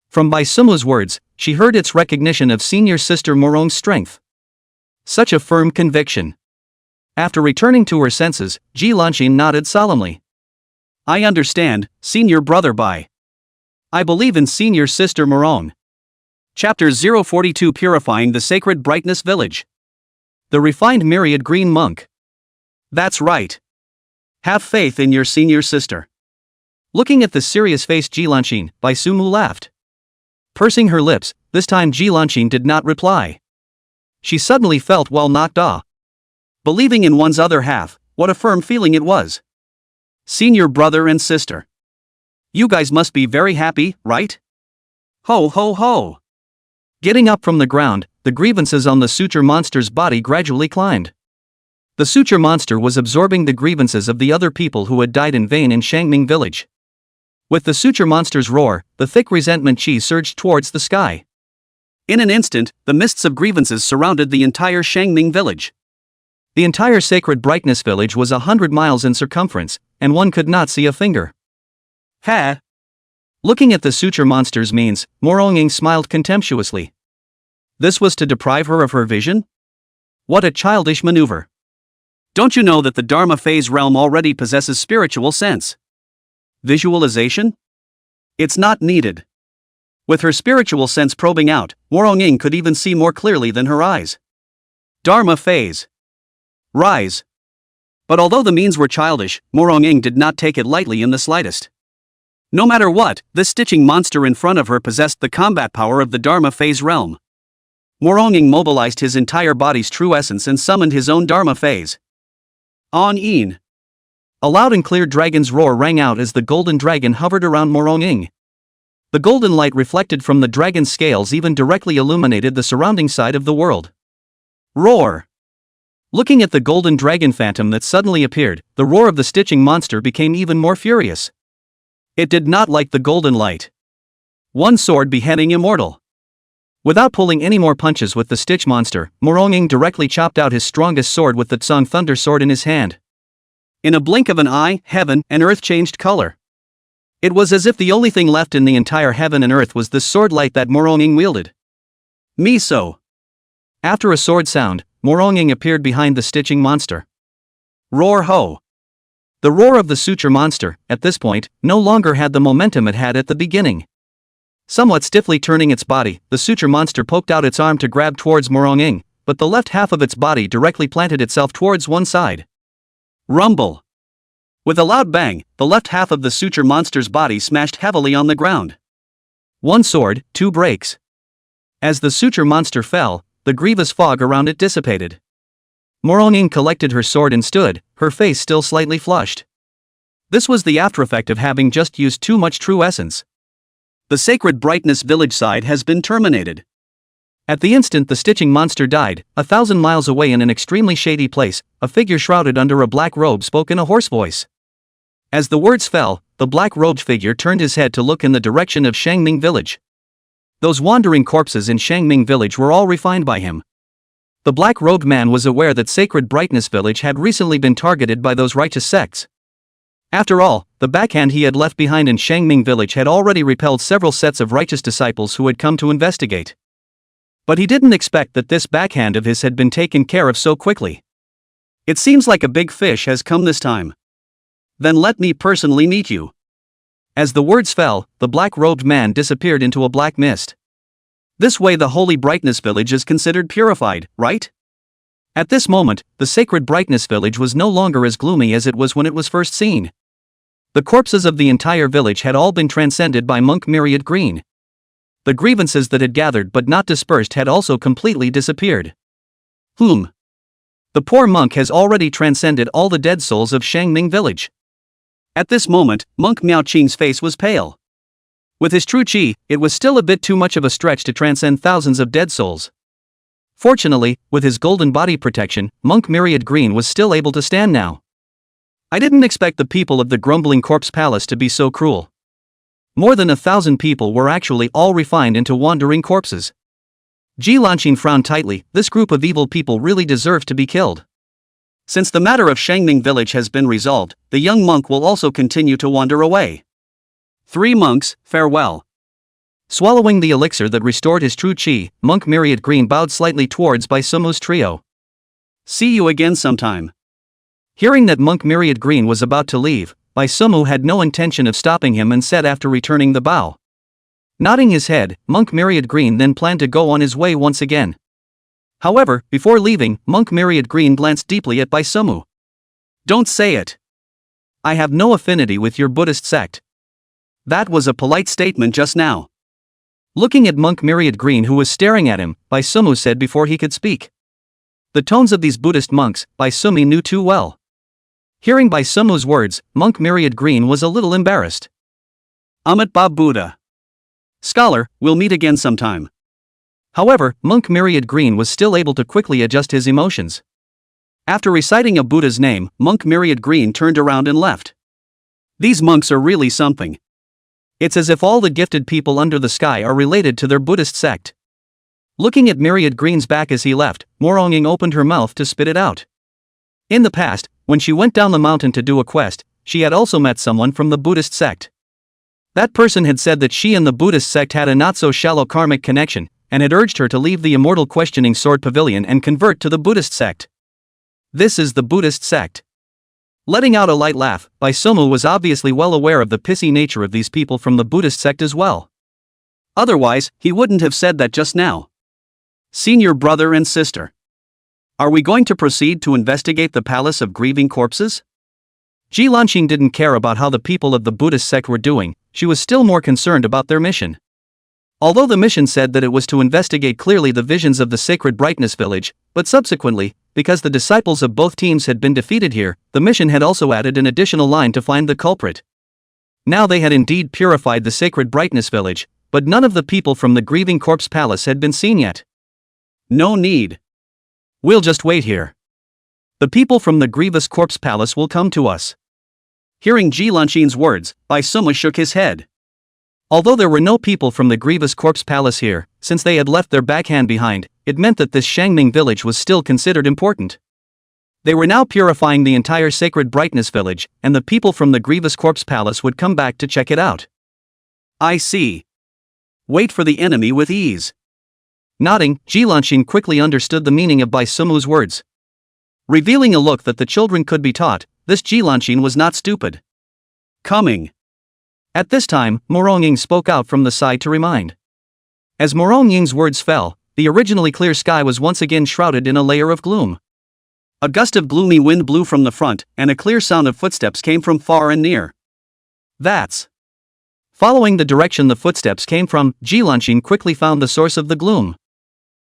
From Bai Somu's words, she heard its recognition of senior sister Morong's strength. Such a firm conviction. After returning to her senses, Ji Lanqin nodded solemnly. I understand, senior brother bye. I believe in senior sister Morong. Chapter 042 Purifying the Sacred Brightness Village. The refined Myriad Green Monk. That's right. Have faith in your senior sister. Looking at the serious-faced Ji Lanqin, Bai Sumu laughed. Pursing her lips, this time Ji Lanqin did not reply. She suddenly felt well knocked off. Believing in one's other half, what a firm feeling it was. Senior brother and sister. You guys must be very happy, right? Ho ho ho. Getting up from the ground, the grievances on the suture monster's body gradually climbed. The suture monster was absorbing the grievances of the other people who had died in vain in Shangming village. With the suture monster's roar, the thick resentment chi surged towards the sky. In an instant, the mists of grievances surrounded the entire Shangming village. The entire Sacred Brightness village was 100 miles in circumference, and one could not see a finger. Ha! Looking at the suture monster's means, Moronging smiled contemptuously. This was to deprive her of her vision? What a childish maneuver. Don't you know that the Dharma phase realm already possesses spiritual sense? Visualization? It's not needed. With her spiritual sense probing out, Moronging could even see more clearly than her eyes. Dharma phase. Rise. But although the means were childish, Moronging did not take it lightly in the slightest. No matter what, this stitching monster in front of her possessed the combat power of the Dharma phase realm. Moronging mobilized his entire body's true essence and summoned his own Dharma phase. On-een. A loud and clear dragon's roar rang out as the golden dragon hovered around Moronging. The golden light reflected from the dragon's scales even directly illuminated the surrounding side of the world. Roar! Looking at the golden dragon phantom that suddenly appeared, the roar of the stitching monster became even more furious. It did not like the golden light. One sword beheading Immortal. Without pulling any more punches with the stitch monster, Moronging directly chopped out his strongest sword with the Tsung Thunder Sword in his hand. In a blink of an eye, heaven and earth changed color. It was as if the only thing left in the entire heaven and earth was this sword light that Moronging wielded. Miso. After a sword sound, Moronging appeared behind the stitching monster. Roar ho! The roar of the suture monster, at this point, no longer had the momentum it had at the beginning. Somewhat stiffly turning its body, the suture monster poked out its arm to grab towards Moronging, but the left half of its body directly planted itself towards one side. Rumble! With a loud bang, the left half of the suture monster's body smashed heavily on the ground. One sword, two breaks. As the suture monster fell, the grievous fog around it dissipated. Moronging collected her sword and stood, her face still slightly flushed. This was the aftereffect of having just used too much true essence. The sacred brightness village side has been terminated. At the instant the stitching monster died, 1,000 miles away in an extremely shady place, a figure shrouded under a black robe spoke in a hoarse voice. As the words fell, the black-robed figure turned his head to look in the direction of Shangming village. Those wandering corpses in Shangming village were all refined by him. The black-robed man was aware that Sacred Brightness village had recently been targeted by those righteous sects. After all, the backhand he had left behind in Shangming village had already repelled several sets of righteous disciples who had come to investigate. But he didn't expect that this backhand of his had been taken care of so quickly. It seems like a big fish has come this time. Then let me personally meet you. As the words fell, the black-robed man disappeared into a black mist. This way the Holy Brightness village is considered purified, right? At this moment, the Sacred Brightness village was no longer as gloomy as it was when it was first seen. The corpses of the entire village had all been transcended by monk Myriad Green. The grievances that had gathered but not dispersed had also completely disappeared. The poor monk has already transcended all the dead souls of Shangming village. At this moment, monk Miao Qing's face was pale. With his true qi, it was still a bit too much of a stretch to transcend thousands of dead souls. Fortunately, with his golden body protection, monk Myriad Green was still able to stand now. I didn't expect the people of the Grumbling Corpse Palace to be so cruel. More than 1,000 people were actually all refined into wandering corpses. Ji Lanqing frowned tightly. This group of evil people really deserve to be killed. Since the matter of Shangming village has been resolved, the young monk will also continue to wander away. 3 monks, farewell. Swallowing the elixir that restored his true qi, monk Myriad Green bowed slightly towards Bai Sumu's trio. See you again sometime. Hearing that monk Myriad Green was about to leave, Bai Sumu had no intention of stopping him and said after returning the bow. Nodding his head, monk Myriad Green then planned to go on his way once again. However, before leaving, monk Myriad Green glanced deeply at Bai Sumu. Don't say it. I have no affinity with your Buddhist sect. That was a polite statement just now. Looking at monk Myriad Green who was staring at him, Bai Sumu said before he could speak. The tones of these Buddhist monks, Bai Sumi knew too well. Hearing Bai Sumu's words, monk Myriad Green was a little embarrassed. Amit Ba Buddha. Scholar, we'll meet again sometime. However, monk Myriad Green was still able to quickly adjust his emotions. After reciting a Buddha's name, monk Myriad Green turned around and left. These monks are really something. It's as if all the gifted people under the sky are related to their Buddhist sect. Looking at Myriad Green's back as he left, Moronging opened her mouth to spit it out. In the past, when she went down the mountain to do a quest, she had also met someone from the Buddhist sect. That person had said that she and the Buddhist sect had a not-so-shallow karmic connection, and had urged her to leave the Immortal questioning sword pavilion and convert to the Buddhist sect. This is the Buddhist sect. Letting out a light laugh, Baisomu was obviously well aware of the pissy nature of these people from the Buddhist sect as well. Otherwise, he wouldn't have said that just now. Senior brother and sister. Are we going to proceed to investigate the Palace of Grieving Corpses? Ji Lanqing didn't care about how the people of the Buddhist sect were doing, she was still more concerned about their mission. Although the mission said that it was to investigate clearly the visions of the sacred brightness village, but subsequently, because the disciples of both teams had been defeated here, the mission had also added an additional line to find the culprit. Now they had indeed purified the sacred brightness village, but none of the people from the Grieving Corpse Palace had been seen yet. No need. We'll just wait here. The people from the Grievous Corpse Palace will come to us. Hearing Ji Lanqing's words, Baisomu shook his head. Although there were no people from the Grievous Corpse Palace here, since they had left their backhand behind, it meant that this Shangming village was still considered important. They were now purifying the entire Sacred Brightness village, and the people from the Grievous Corpse Palace would come back to check it out. I see. Wait for the enemy with ease. Nodding, Ji Lanqing quickly understood the meaning of Baisumu's words. Revealing a look that the children could be taught, this Ji Lanqing was not stupid. Coming. At this time, Morongying spoke out from the side to remind. As Morongying's words fell, the originally clear sky was once again shrouded in a layer of gloom. A gust of gloomy wind blew from the front, and a clear sound of footsteps came from far and near. That's. Following the direction the footsteps came from, Ji Lanqing quickly found the source of the gloom.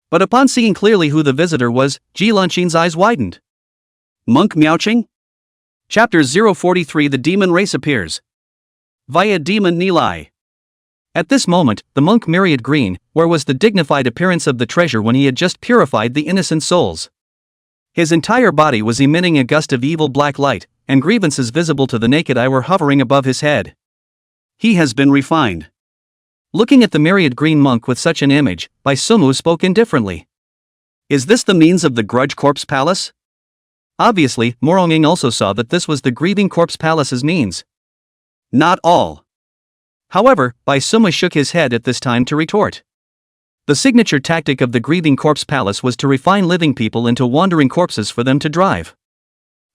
But upon seeing clearly who the visitor was, Ji Lanqing's eyes widened. Monk Miaoqing? Chapter 043 The Demon Race Appears. Via Demon Nilai. At this moment, the monk Myriad Green, where was the dignified appearance of the treasure when he had just purified the innocent souls? His entire body was emitting a gust of evil black light, and grievances visible to the naked eye were hovering above his head. He has been refined. Looking at the Myriad Green monk with such an image, Baisumu spoke indifferently. Is this the means of the Grudge Corpse Palace? Obviously, Morongying also saw that this was the Grieving Corpse Palace's means. Not all. However, Baisumu shook his head at this time to retort. The signature tactic of the Grieving Corpse Palace was to refine living people into wandering corpses for them to drive.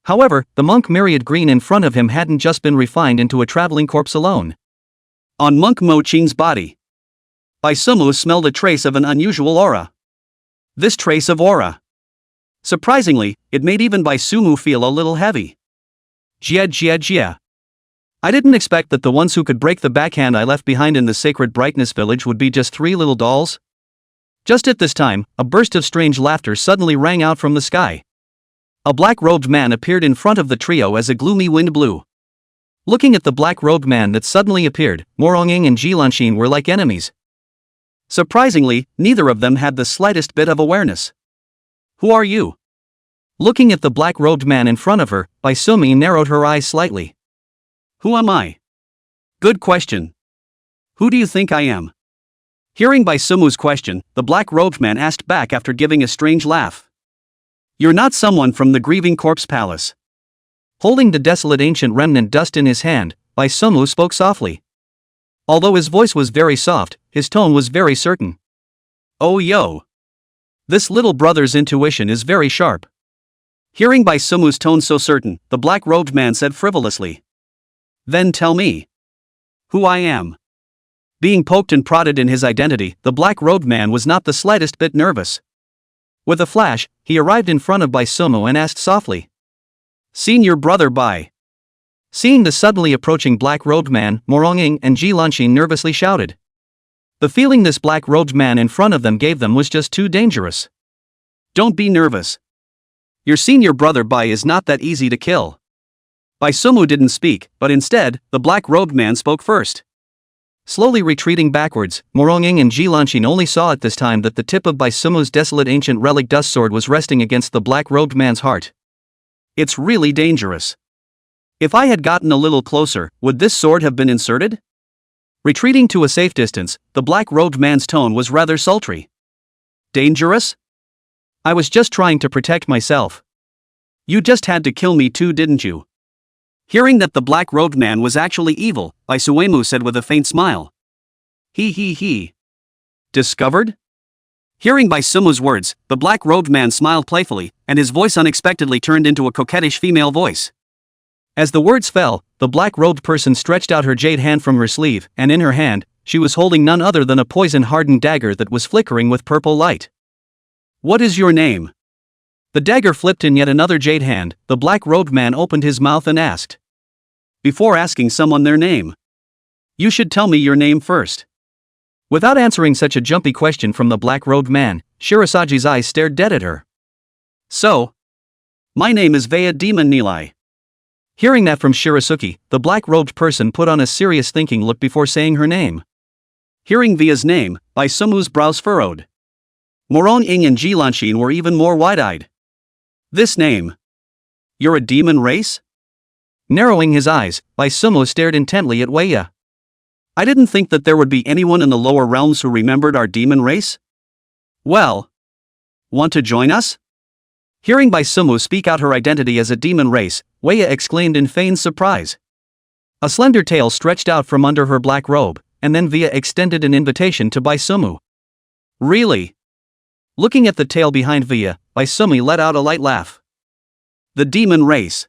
However, the monk Myriad Green in front of him hadn't just been refined into a traveling corpse alone. On Monk Mo Qing's body, Baisumu smelled a trace of an unusual aura. This trace of aura. Surprisingly, it made even Baisumu feel a little heavy. Jia. I didn't expect that the ones who could break the backhand I left behind in the Sacred Brightness village would be just 3 little dolls. Just at this time, a burst of strange laughter suddenly rang out from the sky. A black-robed man appeared in front of the trio as a gloomy wind blew. Looking at the black-robed man that suddenly appeared, Morongying and Ji Lanqing were like enemies. Surprisingly, neither of them had the slightest bit of awareness. Who are you? Looking at the black-robed man in front of her, Baisumu narrowed her eyes slightly. Who am I? Good question. Who do you think I am? Hearing Baisumu's question, the black-robed man asked back after giving a strange laugh. You're not someone from the Grieving Corpse Palace. Holding the desolate ancient remnant dust in his hand, Baisumu spoke softly. Although his voice was very soft, his tone was very certain. Oh yo. This little brother's intuition is very sharp. Hearing Baisumu's tone so certain, the black-robed man said frivolously. Then tell me who I am. Being poked and prodded in his identity, the black-robed man was not the slightest bit nervous. With a flash, he arrived in front of Baisumu and asked softly. Senior brother Bai. Seeing the suddenly approaching black-robed man, Morongying and Ji Lanqing nervously shouted. The feeling this black-robed man in front of them gave them was just too dangerous. Don't be nervous. Your senior brother Bai is not that easy to kill. Baisumu didn't speak, but instead, the black-robed man spoke first. Slowly retreating backwards, Morongying and Ji Lanqing only saw at this time that the tip of Baisumu's desolate ancient relic dust sword was resting against the black-robed man's heart. It's really dangerous. If I had gotten a little closer, would this sword have been inserted? Retreating to a safe distance, the black-robed man's tone was rather sultry. Dangerous? I was just trying to protect myself. You just had to kill me too, didn't you? Hearing that the black-robed man was actually evil, Bai Suemu said with a faint smile. He. Discovered? Hearing Bai Sumu's words, the black-robed man smiled playfully, and his voice unexpectedly turned into a coquettish female voice. As the words fell, the black-robed person stretched out her jade hand from her sleeve, and in her hand, she was holding none other than a poison-hardened dagger that was flickering with purple light. What is your name? The dagger flipped in yet another jade hand. The black-robed man opened his mouth and asked. Before asking someone their name, you should tell me your name first. Without answering such a jumpy question from the black-robed man, Shirasagi's eyes stared dead at her. So, my name is Vaya Demon Nilai. Hearing that from Shirasuke, the black-robed person put on a serious thinking look before saying her name. Hearing Via's name, Bai Sumu's brows furrowed. Morong Ing and Jilanshin were even more wide-eyed. This name. You're a demon race? Narrowing his eyes, Bai Sumu stared intently at Weya. I didn't think that there would be anyone in the lower realms who remembered our demon race. Well, want to join us? Hearing Bai Sumu speak out her identity as a demon race, Weya exclaimed in feigned surprise. A slender tail stretched out from under her black robe, and then Via extended an invitation to Bai Sumu. Really? Looking at the tail behind Via, Bai Sumu let out a light laugh. The demon race.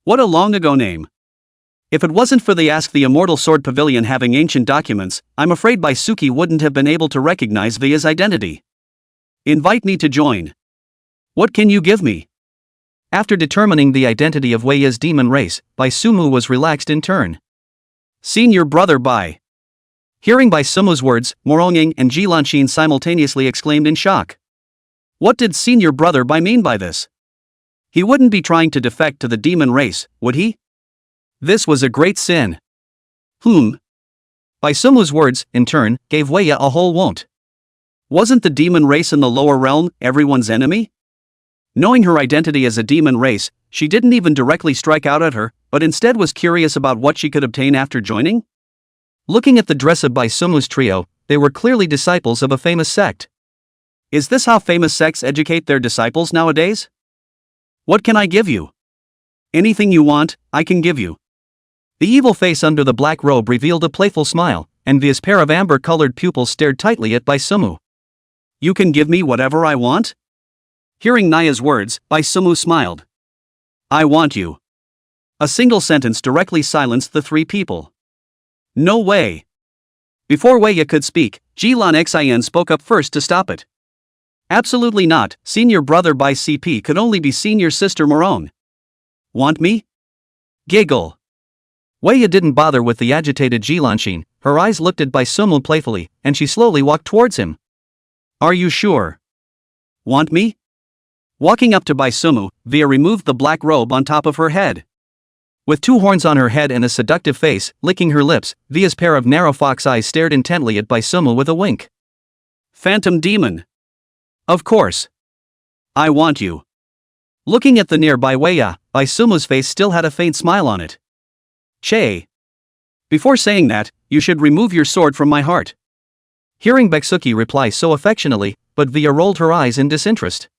What a long ago name. If it wasn't for the Ask the Immortal Sword Pavilion having ancient documents, I'm afraid Baisuki wouldn't have been able to recognize Via's identity. Invite me to join. What can you give me? After determining the identity of Weiya's demon race, Bai Sumu was relaxed in turn. Senior brother Bai. Hearing Bai Sumu's words, Moronging and Jilanshin simultaneously exclaimed in shock. What did senior brother Bai mean by this? He wouldn't be trying to defect to the demon race, would he? This was a great sin. Bai Sumu's words, in turn, gave Weya a whole won't. Wasn't the demon race in the lower realm everyone's enemy? Knowing her identity as a demon race, she didn't even directly strike out at her, but instead was curious about what she could obtain after joining? Looking at the dress of Bai Sumu's trio, they were clearly disciples of a famous sect. Is this how famous sects educate their disciples nowadays? What can I give you? Anything you want, I can give you. The evil face under the black robe revealed a playful smile, and Via's pair of amber-colored pupils stared tightly at Bai Sumu. You can give me whatever I want? Hearing Naya's words, Bai Sumu smiled. I want you. A single sentence directly silenced the three people. No way. Before Weya could speak, Jilan Xin spoke up first to stop it. Absolutely not, senior brother Bai CP could only be senior sister Morong. Want me? Giggle. Weya didn't bother with the agitated Jilanshin, her eyes looked at Bai Sumu playfully, and she slowly walked towards him. Are you sure? Want me? Walking up to Bai Sumu, Via removed the black robe on top of her head. With two horns on her head and a seductive face, licking her lips, Via's pair of narrow fox eyes stared intently at Bai Sumu with a wink. Phantom demon. Of course. I want you. Looking at the nearby Weya, Bai Sumu's face still had a faint smile on it. Che. Before saying that, you should remove your sword from my heart. Hearing Baisuki reply so affectionately, but Via rolled her eyes in disinterest.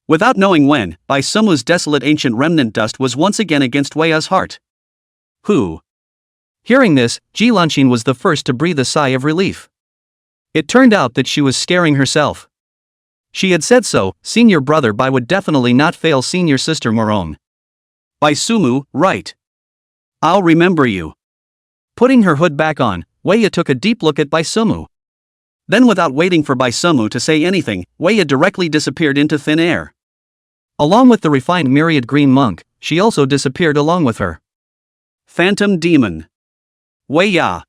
Without knowing when, Bai Sumu's desolate ancient remnant dust was once again against Weya's heart. Who? Hearing this, Jilanshin was the first to breathe a sigh of relief. It turned out that she was scaring herself. She had said so, senior brother Bai would definitely not fail senior sister Morong. Bai Sumu, right. I'll remember you. Putting her hood back on, Weya took a deep look at Bai Sumu. Then without waiting for Bai Sumu to say anything, Weya directly disappeared into thin air. Along with the refined myriad green monk, she also disappeared along with her. Phantom demon. Weya.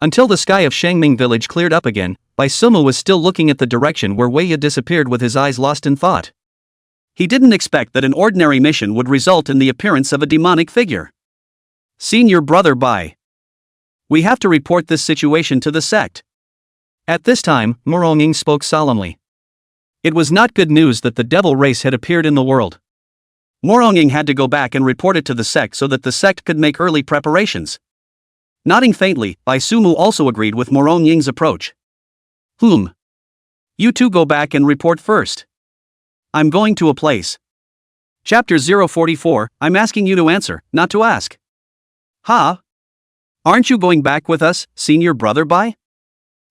Until the sky of Shangming village cleared up again, Bai Sumu was still looking at the direction where Weya disappeared with his eyes lost in thought. He didn't expect that an ordinary mission would result in the appearance of a demonic figure. Senior brother Bai. We have to report this situation to the sect. At this time, Moronging spoke solemnly. It was not good news that the devil race had appeared in the world. Moronging had to go back and report it to the sect so that the sect could make early preparations. Nodding faintly, Bai Sumu also agreed with Moronging's approach. You two go back and report first. I'm going to a place. Chapter 044, I'm asking you to answer, not to ask. Ha? Aren't you going back with us, senior brother Bai?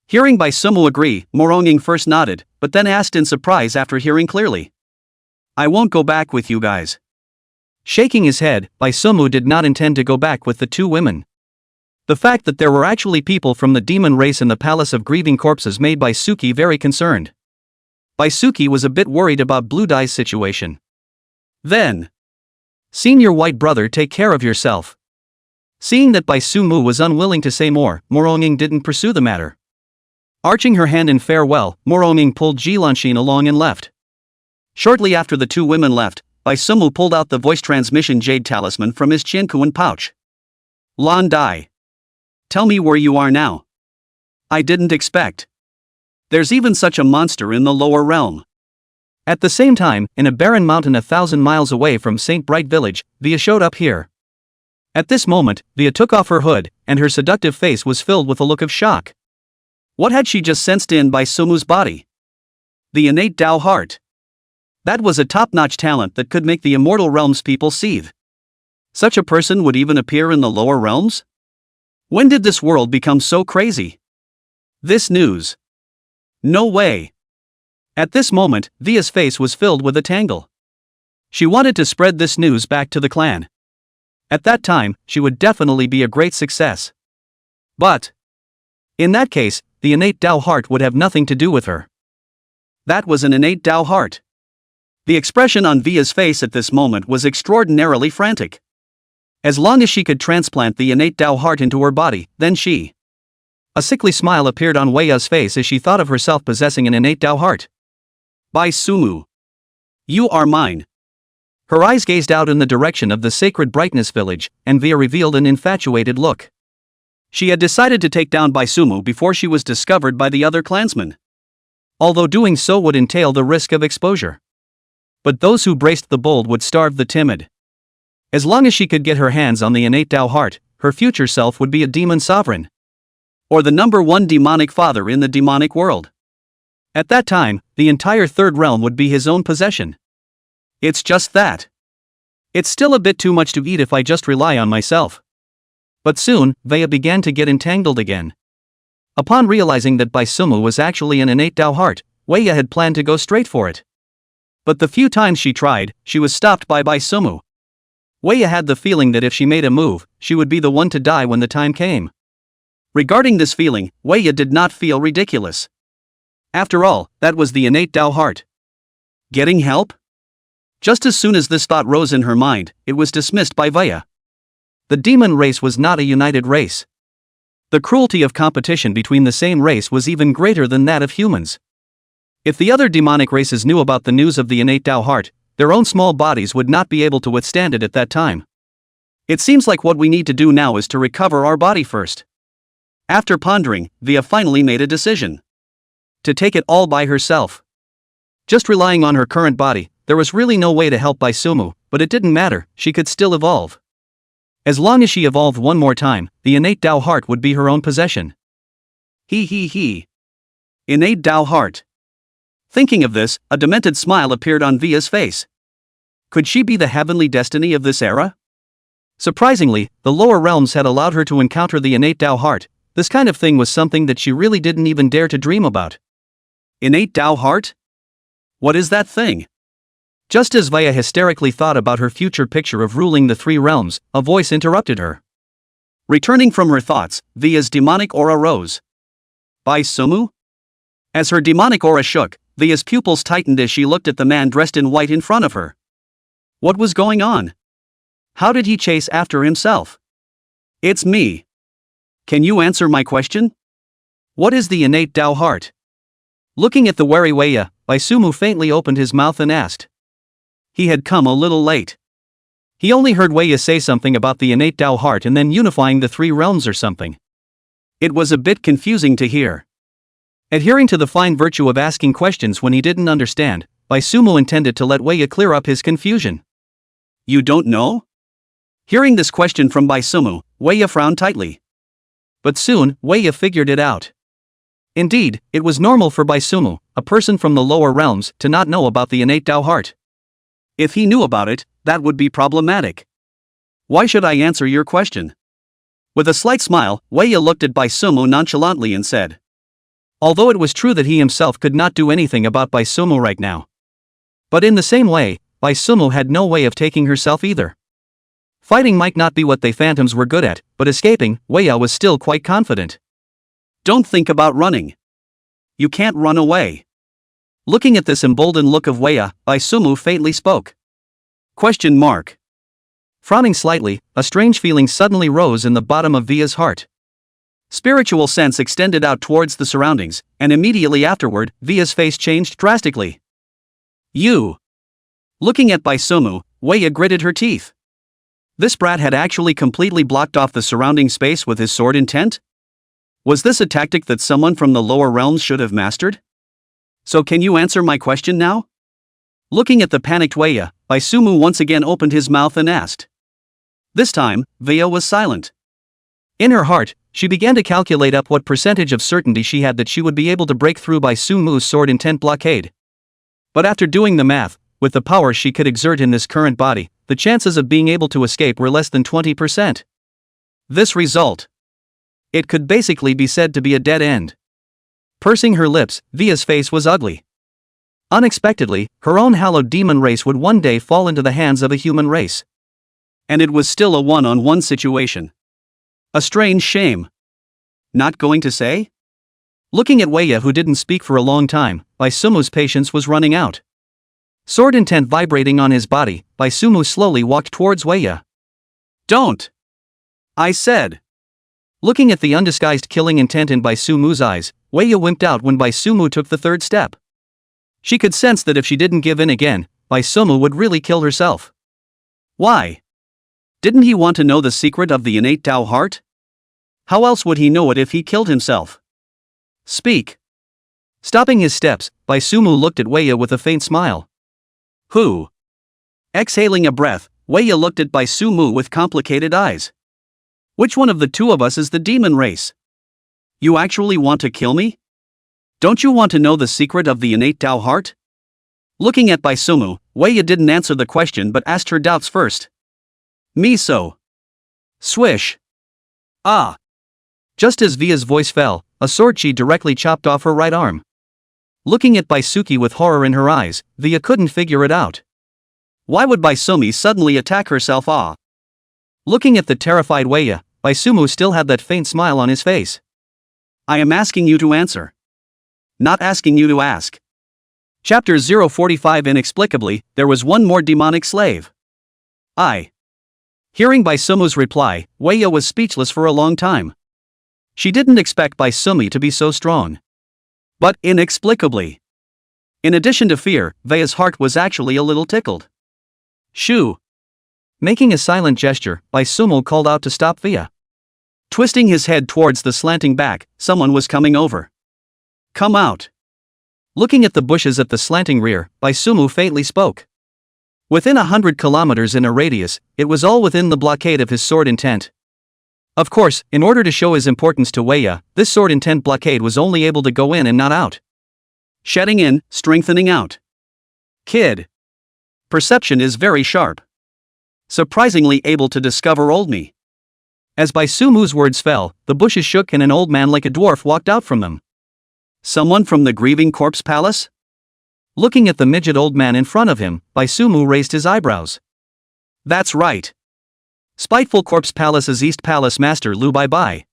Hearing Bai Sumu agree, Moronging first nodded, but then asked in surprise after hearing clearly. I won't go back with you guys. Shaking his head, Bai Sumu did not intend to go back with the two women. The fact that there were actually people from the demon race in the Palace of Grieving Corpses made Bai Suki very concerned. Bai Suki was a bit worried about Blue Dye's situation. Then, senior white brother, take care of yourself. Seeing that Bai Sumu was unwilling to say more, Moronging didn't pursue the matter. Arching her hand in farewell, Moronging pulled Jilanshin along and left. Shortly after the two women left, Bai Sumu pulled out the voice transmission jade talisman from his Chinkuan pouch. Lan Dai. Tell me where you are now. I didn't expect. There's even such a monster in the lower realm. At the same time, in a barren mountain 1,000 miles away from St. Bright Village, Via showed up here. At this moment, Via took off her hood, and her seductive face was filled with a look of shock. What had she just sensed in Bai Sumu's body? The innate Tao heart. That was a top-notch talent that could make the immortal realms people seethe. Such a person would even appear in the lower realms? When did this world become so crazy? This news. No way. At this moment, Via's face was filled with a tangle. She wanted to spread this news back to the clan. At that time, she would definitely be a great success. But, in that case, the innate Tao heart would have nothing to do with her. That was an innate Tao heart. The expression on Via's face at this moment was extraordinarily frantic. As long as she could transplant the innate Tao heart into her body, then she. A sickly smile appeared on Weiya's face as she thought of herself possessing an innate Tao heart. Bai Sumu. You are mine. Her eyes gazed out in the direction of the sacred brightness village, and Via revealed an infatuated look. She had decided to take down Bai Sumu before she was discovered by the other clansmen. Although doing so would entail the risk of exposure. But those who braced the bold would starve the timid. As long as she could get her hands on the innate Tao heart, her future self would be a demon sovereign. Or the #1 demonic father in the demonic world. At that time, the entire third realm would be his own possession. It's just that. It's still a bit too much to eat if I just rely on myself. But soon, Vaya began to get entangled again. Upon realizing that Bai Sumu was actually an innate Tao heart, Weya had planned to go straight for it. But the few times she tried, she was stopped by Bai Sumu. Weya had the feeling that if she made a move, she would be the one to die when the time came. Regarding this feeling, Weya did not feel ridiculous. After all, that was the innate Tao heart. Getting help? Just as soon as this thought rose in her mind, it was dismissed by Vaya. The demon race was not a united race. The cruelty of competition between the same race was even greater than that of humans. If the other demonic races knew about the news of the innate Tao heart, their own small bodies would not be able to withstand it at that time. It seems like what we need to do now is to recover our body first. After pondering, Via finally made a decision. To take it all by herself. Just relying on her current body, there was really no way to help Bai Sumu, but it didn't matter, she could still evolve. As long as she evolved one more time, the innate Tao heart would be her own possession. He. Innate Tao heart. Thinking of this, a demented smile appeared on Via's face. Could she be the heavenly destiny of this era? Surprisingly, the lower realms had allowed her to encounter the innate Tao heart. This kind of thing was something that she really didn't even dare to dream about. Innate Tao heart? What is that thing? Just as Vaya hysterically thought about her future picture of ruling the three realms, a voice interrupted her. Returning from her thoughts, Via's demonic aura rose. Bai Sumu? As her demonic aura shook, Via's pupils tightened as she looked at the man dressed in white in front of her. What was going on? How did he chase after himself? It's me. Can you answer my question? What is the innate Tao heart? Looking at the wary Weya, Bai Sumu faintly opened his mouth and asked. He had come a little late. He only heard Weya say something about the innate Tao heart and then unifying the three realms or something. It was a bit confusing to hear. Adhering to the fine virtue of asking questions when he didn't understand, Bai Sumu intended to let Weya clear up his confusion. You don't know? Hearing this question from Bai Sumu, Weya frowned tightly. But soon, Weya figured it out. Indeed, it was normal for Bai Sumu, a person from the lower realms, to not know about the innate Tao heart. If he knew about it, that would be problematic. Why should I answer your question? With a slight smile, Wei looked at Baisumu nonchalantly and said. Although it was true that he himself could not do anything about Baisumu right now. But in the same way, Baisumu had no way of taking herself either. Fighting might not be what they phantoms were good at, but escaping, Wei was still quite confident. Don't think about running. You can't run away. Looking at this emboldened look of Wei, Baisumu faintly spoke. Question mark. Frowning slightly, a strange feeling suddenly rose in the bottom of Via's heart. Spiritual sense extended out towards the surroundings, and immediately afterward, Via's face changed drastically. You. Looking at Baisumu, Wei gritted her teeth. This brat had actually completely blocked off the surrounding space with his sword intent? Was this a tactic that someone from the lower realms should have mastered? So can you answer my question now? Looking at the panicked Wei, Baisumu once again opened his mouth and asked. This time, Via was silent. In her heart, she began to calculate up what percentage of certainty she had that she would be able to break through Baisumu's sword intent blockade. But after doing the math, with the power she could exert in this current body, the chances of being able to escape were less than 20%. This result. It could basically be said to be a dead end. Pursing her lips, Via's face was ugly. Unexpectedly, her own hallowed demon race would one day fall into the hands of a human race. And it was still a one-on-one situation. A strange shame. Not going to say? Looking at Wei, who didn't speak for a long time, Baisumu's patience was running out. Sword intent vibrating on his body, Baisumu slowly walked towards Wei. Don't! I said. Looking at the undisguised killing intent in Baisumu's eyes, Wei wimped out when Baisumu took the third step. She could sense that if she didn't give in again, Baisumu would really kill herself. Why? Didn't he want to know the secret of the innate Tao heart? How else would he know it if he killed himself? Speak. Stopping his steps, Baisumu looked at Wei with a faint smile. Who? Exhaling a breath, Wei looked at Baisumu with complicated eyes. Which one of the two of us is the demon race? You actually want to kill me? Don't you want to know the secret of the innate Tao heart? Looking at Baisumu, Wei didn't answer the question but asked her doubts first. Me so. Swish. Ah. Just as Via's voice fell, a sword chi directly chopped off her right arm. Looking at Baisuki with horror in her eyes, Via couldn't figure it out. Why would Baisumi suddenly attack herself? Looking at the terrified Wei, Baisumu still had that faint smile on his face. I am asking you to answer. Not asking you to ask. Chapter 045. Inexplicably, there was one more demonic slave. Hearing Baisumu's reply, Wei was speechless for a long time. She didn't expect Baisumi to be so strong. But inexplicably. In addition to fear, Via's heart was actually a little tickled. Shoo! Making a silent gesture, Baisumu called out to stop Via. Twisting his head towards the slanting back, someone was coming over. Come out. Looking at the bushes at the slanting rear, Baisumu faintly spoke. Within 100 kilometers in a radius, it was all within the blockade of his sword intent. Of course, in order to show his importance to Wei, this sword intent blockade was only able to go in and not out. Shedding in, strengthening out. Kid. Perception is very sharp. Surprisingly able to discover old me. As Baisumu's words fell, the bushes shook and an old man like a dwarf walked out from them. Someone from the grieving corpse palace? Looking at the midget old man in front of him, Baisumu raised his eyebrows. That's right. Spiteful Corpse Palace's East Palace Master Lu Bai.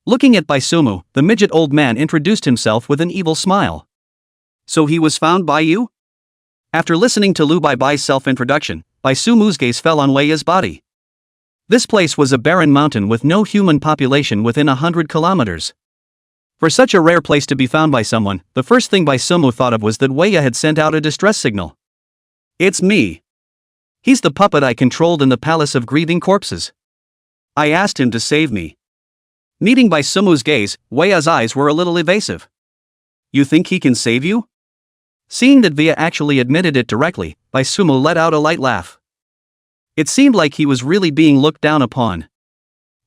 Looking at Baisumu, the midget old man introduced himself with an evil smile. So he was found by you? After listening to Lu Bai's self-introduction, Baisumu's gaze fell on Wei's body. This place was a barren mountain with no human population within 100 kilometers. For such a rare place to be found by someone, the first thing Baisumu thought of was that Wei had sent out a distress signal. It's me. He's the puppet I controlled in the Palace of Grieving Corpses. I asked him to save me. Meeting Baisumu's gaze, Wei's eyes were a little evasive. You think he can save you? Seeing that Via actually admitted it directly, Baisumu let out a light laugh. It seemed like he was really being looked down upon.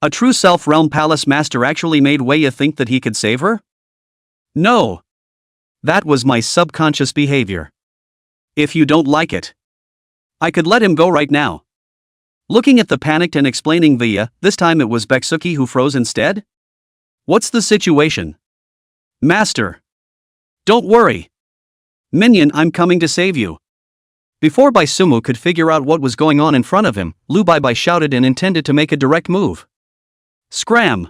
A true self-realm palace master actually made Wei think that he could save her? No. That was my subconscious behavior. If you don't like it. I could let him go right now. Looking at the panicked and explaining Via, this time it was Beksuki who froze instead? What's the situation? Master. Don't worry. Minion, I'm coming to save you. Before Baisumu could figure out what was going on in front of him, Lu Baibai shouted and intended to make a direct move. Scram!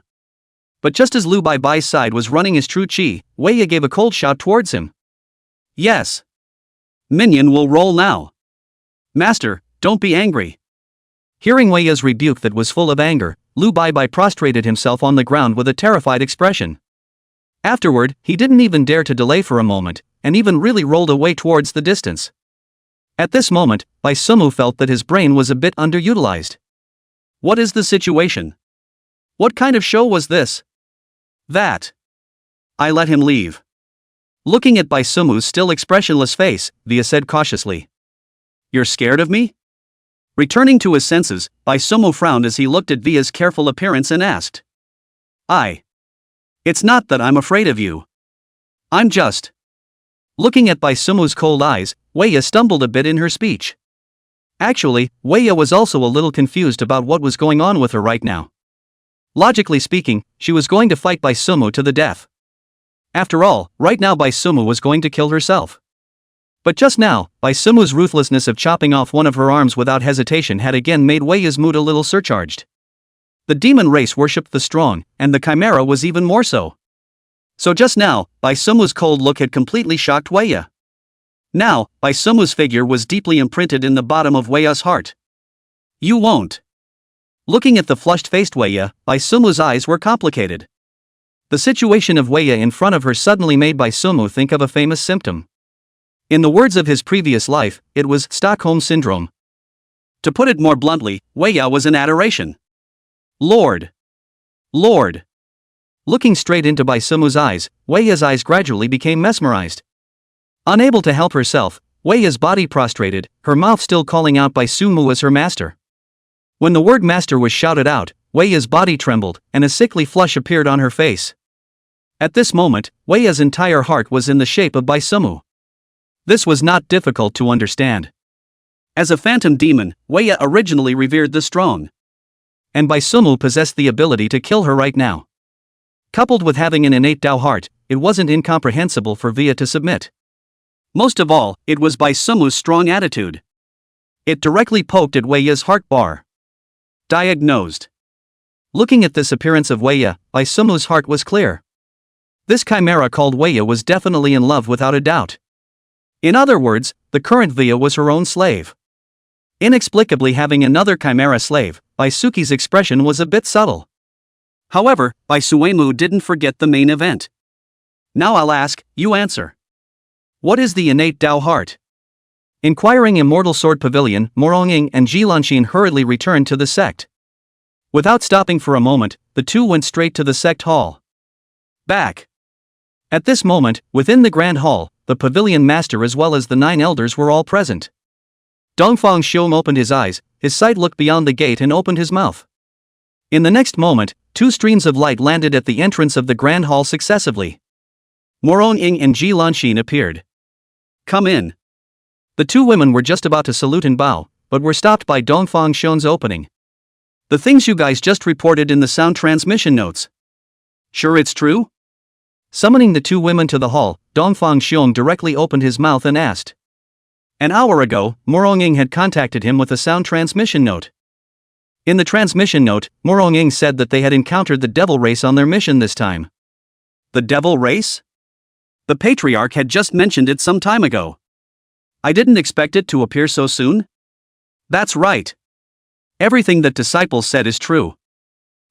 But just as Lu Baibai's side was running his true chi, Weiya gave a cold shout towards him. Yes. Minion will roll now. Master, don't be angry. Hearing Weiya's rebuke that was full of anger, Lu Baibai prostrated himself on the ground with a terrified expression. Afterward, he didn't even dare to delay for a moment, and even really rolled away towards the distance. At this moment, Baisumu felt that his brain was a bit underutilized. What is the situation? What kind of show was this? That. I let him leave. Looking at Baisumu's still expressionless face, Via said cautiously. You're scared of me? Returning to his senses, Baisumu frowned as he looked at Via's careful appearance and asked. It's not that I'm afraid of you. I'm just. Looking at Baisumu's cold eyes, Weiya stumbled a bit in her speech. Actually, Weiya was also a little confused about what was going on with her right now. Logically speaking, she was going to fight Baisumu to the death. After all, right now Baisumu was going to kill herself. But just now, Baisumu's ruthlessness of chopping off one of her arms without hesitation had again made Weiya's mood a little surcharged. The demon race worshipped the strong, and the chimera was even more so. So just now, Baisumu's cold look had completely shocked Weiya. Now, Baisumu's figure was deeply imprinted in the bottom of Weiya's heart. You won't. Looking at the flushed-faced Weiya, Baisumu's eyes were complicated. The situation of Weiya in front of her suddenly made Baisumu think of a famous symptom. In the words of his previous life, it was Stockholm Syndrome. To put it more bluntly, Weiya was in adoration. Lord! Lord! Looking straight into Baisumu's eyes, Weiya's eyes gradually became mesmerized. Unable to help herself, Weiya's body prostrated, her mouth still calling out Baisumu as her master. When the word master was shouted out, Weiya's body trembled, and a sickly flush appeared on her face. At this moment, Weiya's entire heart was in the shape of Baisumu. This was not difficult to understand. As a phantom demon, Weiya originally revered the strong. And Baisumu possessed the ability to kill her right now. Coupled with having an innate Tao heart, it wasn't incomprehensible for Via to submit. Most of all, it was Baisumu's strong attitude. It directly poked at Weiya's heart bar. Diagnosed. Looking at this appearance of Weiya, Baisumu's heart was clear. This chimera called Weiya was definitely in love without a doubt. In other words, the current Via was her own slave. Inexplicably having another chimera slave, Baisuki's expression was a bit subtle. However, Baisuemu didn't forget the main event. Now I'll ask, you answer. What is the innate Tao heart? Inquiring Immortal Sword Pavilion, Moronging and Jilanshin hurriedly returned to the sect. Without stopping for a moment, the two went straight to the sect hall. Back. At this moment, within the grand hall, the pavilion master as well as the 9 elders were all present. Dongfang Xiong opened his eyes, his sight looked beyond the gate and opened his mouth. In the next moment, 2 streams of light landed at the entrance of the grand hall successively. Moronging and Jilanshin appeared. Come in. The 2 women were just about to salute and bow, but were stopped by Dongfang Xiong's opening. The things you guys just reported in the sound transmission notes. Sure it's true? Summoning the 2 women to the hall, Dongfang Xiong directly opened his mouth and asked. An hour ago, Moronging had contacted him with a sound transmission note. In the transmission note, Moronging said that they had encountered the devil race on their mission this time. The devil race? The patriarch had just mentioned it some time ago. I didn't expect it to appear so soon. That's right. Everything that disciples said is true.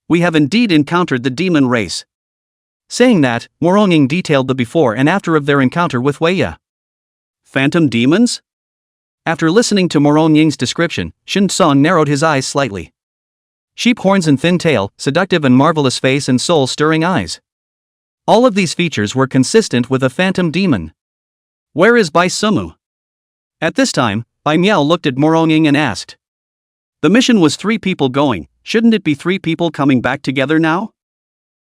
We have indeed encountered the demon race. Saying that, Moronging detailed the before and after of their encounter with Weiya. Phantom demons? After listening to Moronging's description, Shin Song narrowed his eyes slightly. Sheep horns and thin tail, seductive and marvelous face and soul-stirring eyes. All of these features were consistent with a phantom demon. Where is Baisumu? At this time, Bai Miao looked at Moronging and asked. The mission was 3 people going, shouldn't it be 3 people coming back together now?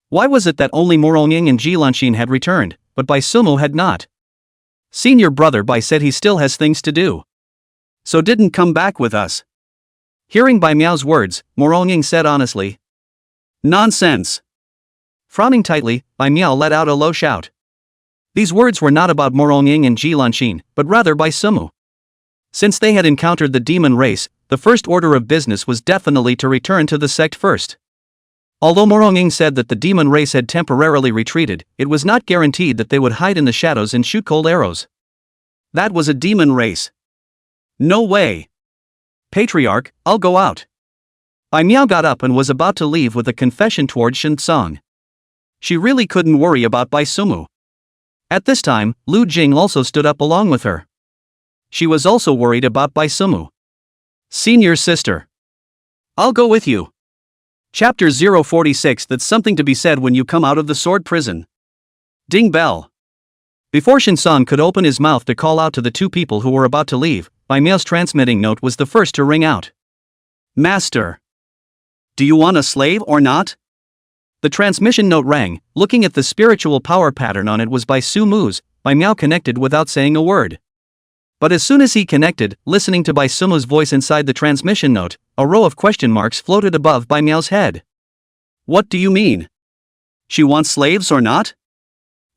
Why was it that only Moronging and Jilanshin had returned, but Baisumu had not? Senior brother Bai said he still has things to do. So didn't come back with us. Hearing Bai Miao's words, Moronging said honestly. Nonsense. Frowning tightly, Bai Miao let out a low shout. These words were not about Moronging and Ji Lanxin, but rather by Sumu. Since they had encountered the demon race, the first order of business was definitely to return to the sect first. Although Moronging said that the demon race had temporarily retreated, it was not guaranteed that they would hide in the shadows and shoot cold arrows. That was a demon race. No way. Patriarch, I'll go out. Bai Miao got up and was about to leave with a confession toward Shen Tsang. She really couldn't worry about Bai Sumu. At this time, Lu Jing also stood up along with her. She was also worried about Bai Sumu. Senior sister. I'll go with you. Chapter 046. That's something to be said when you come out of the sword prison. Ding bell. Before Shen Tsang could open his mouth to call out to the two people who were about to leave, Bai Miao's transmitting note was the first to ring out. Master. Do you want a slave or not? The transmission note rang. Looking at the spiritual power pattern on it was by Su Mu's. Bai Miao connected without saying a word. But as soon as he connected, listening to Bai Sumu's voice inside the transmission note, a row of question marks floated above Bai Miao's head. What do you mean? She wants slaves or not?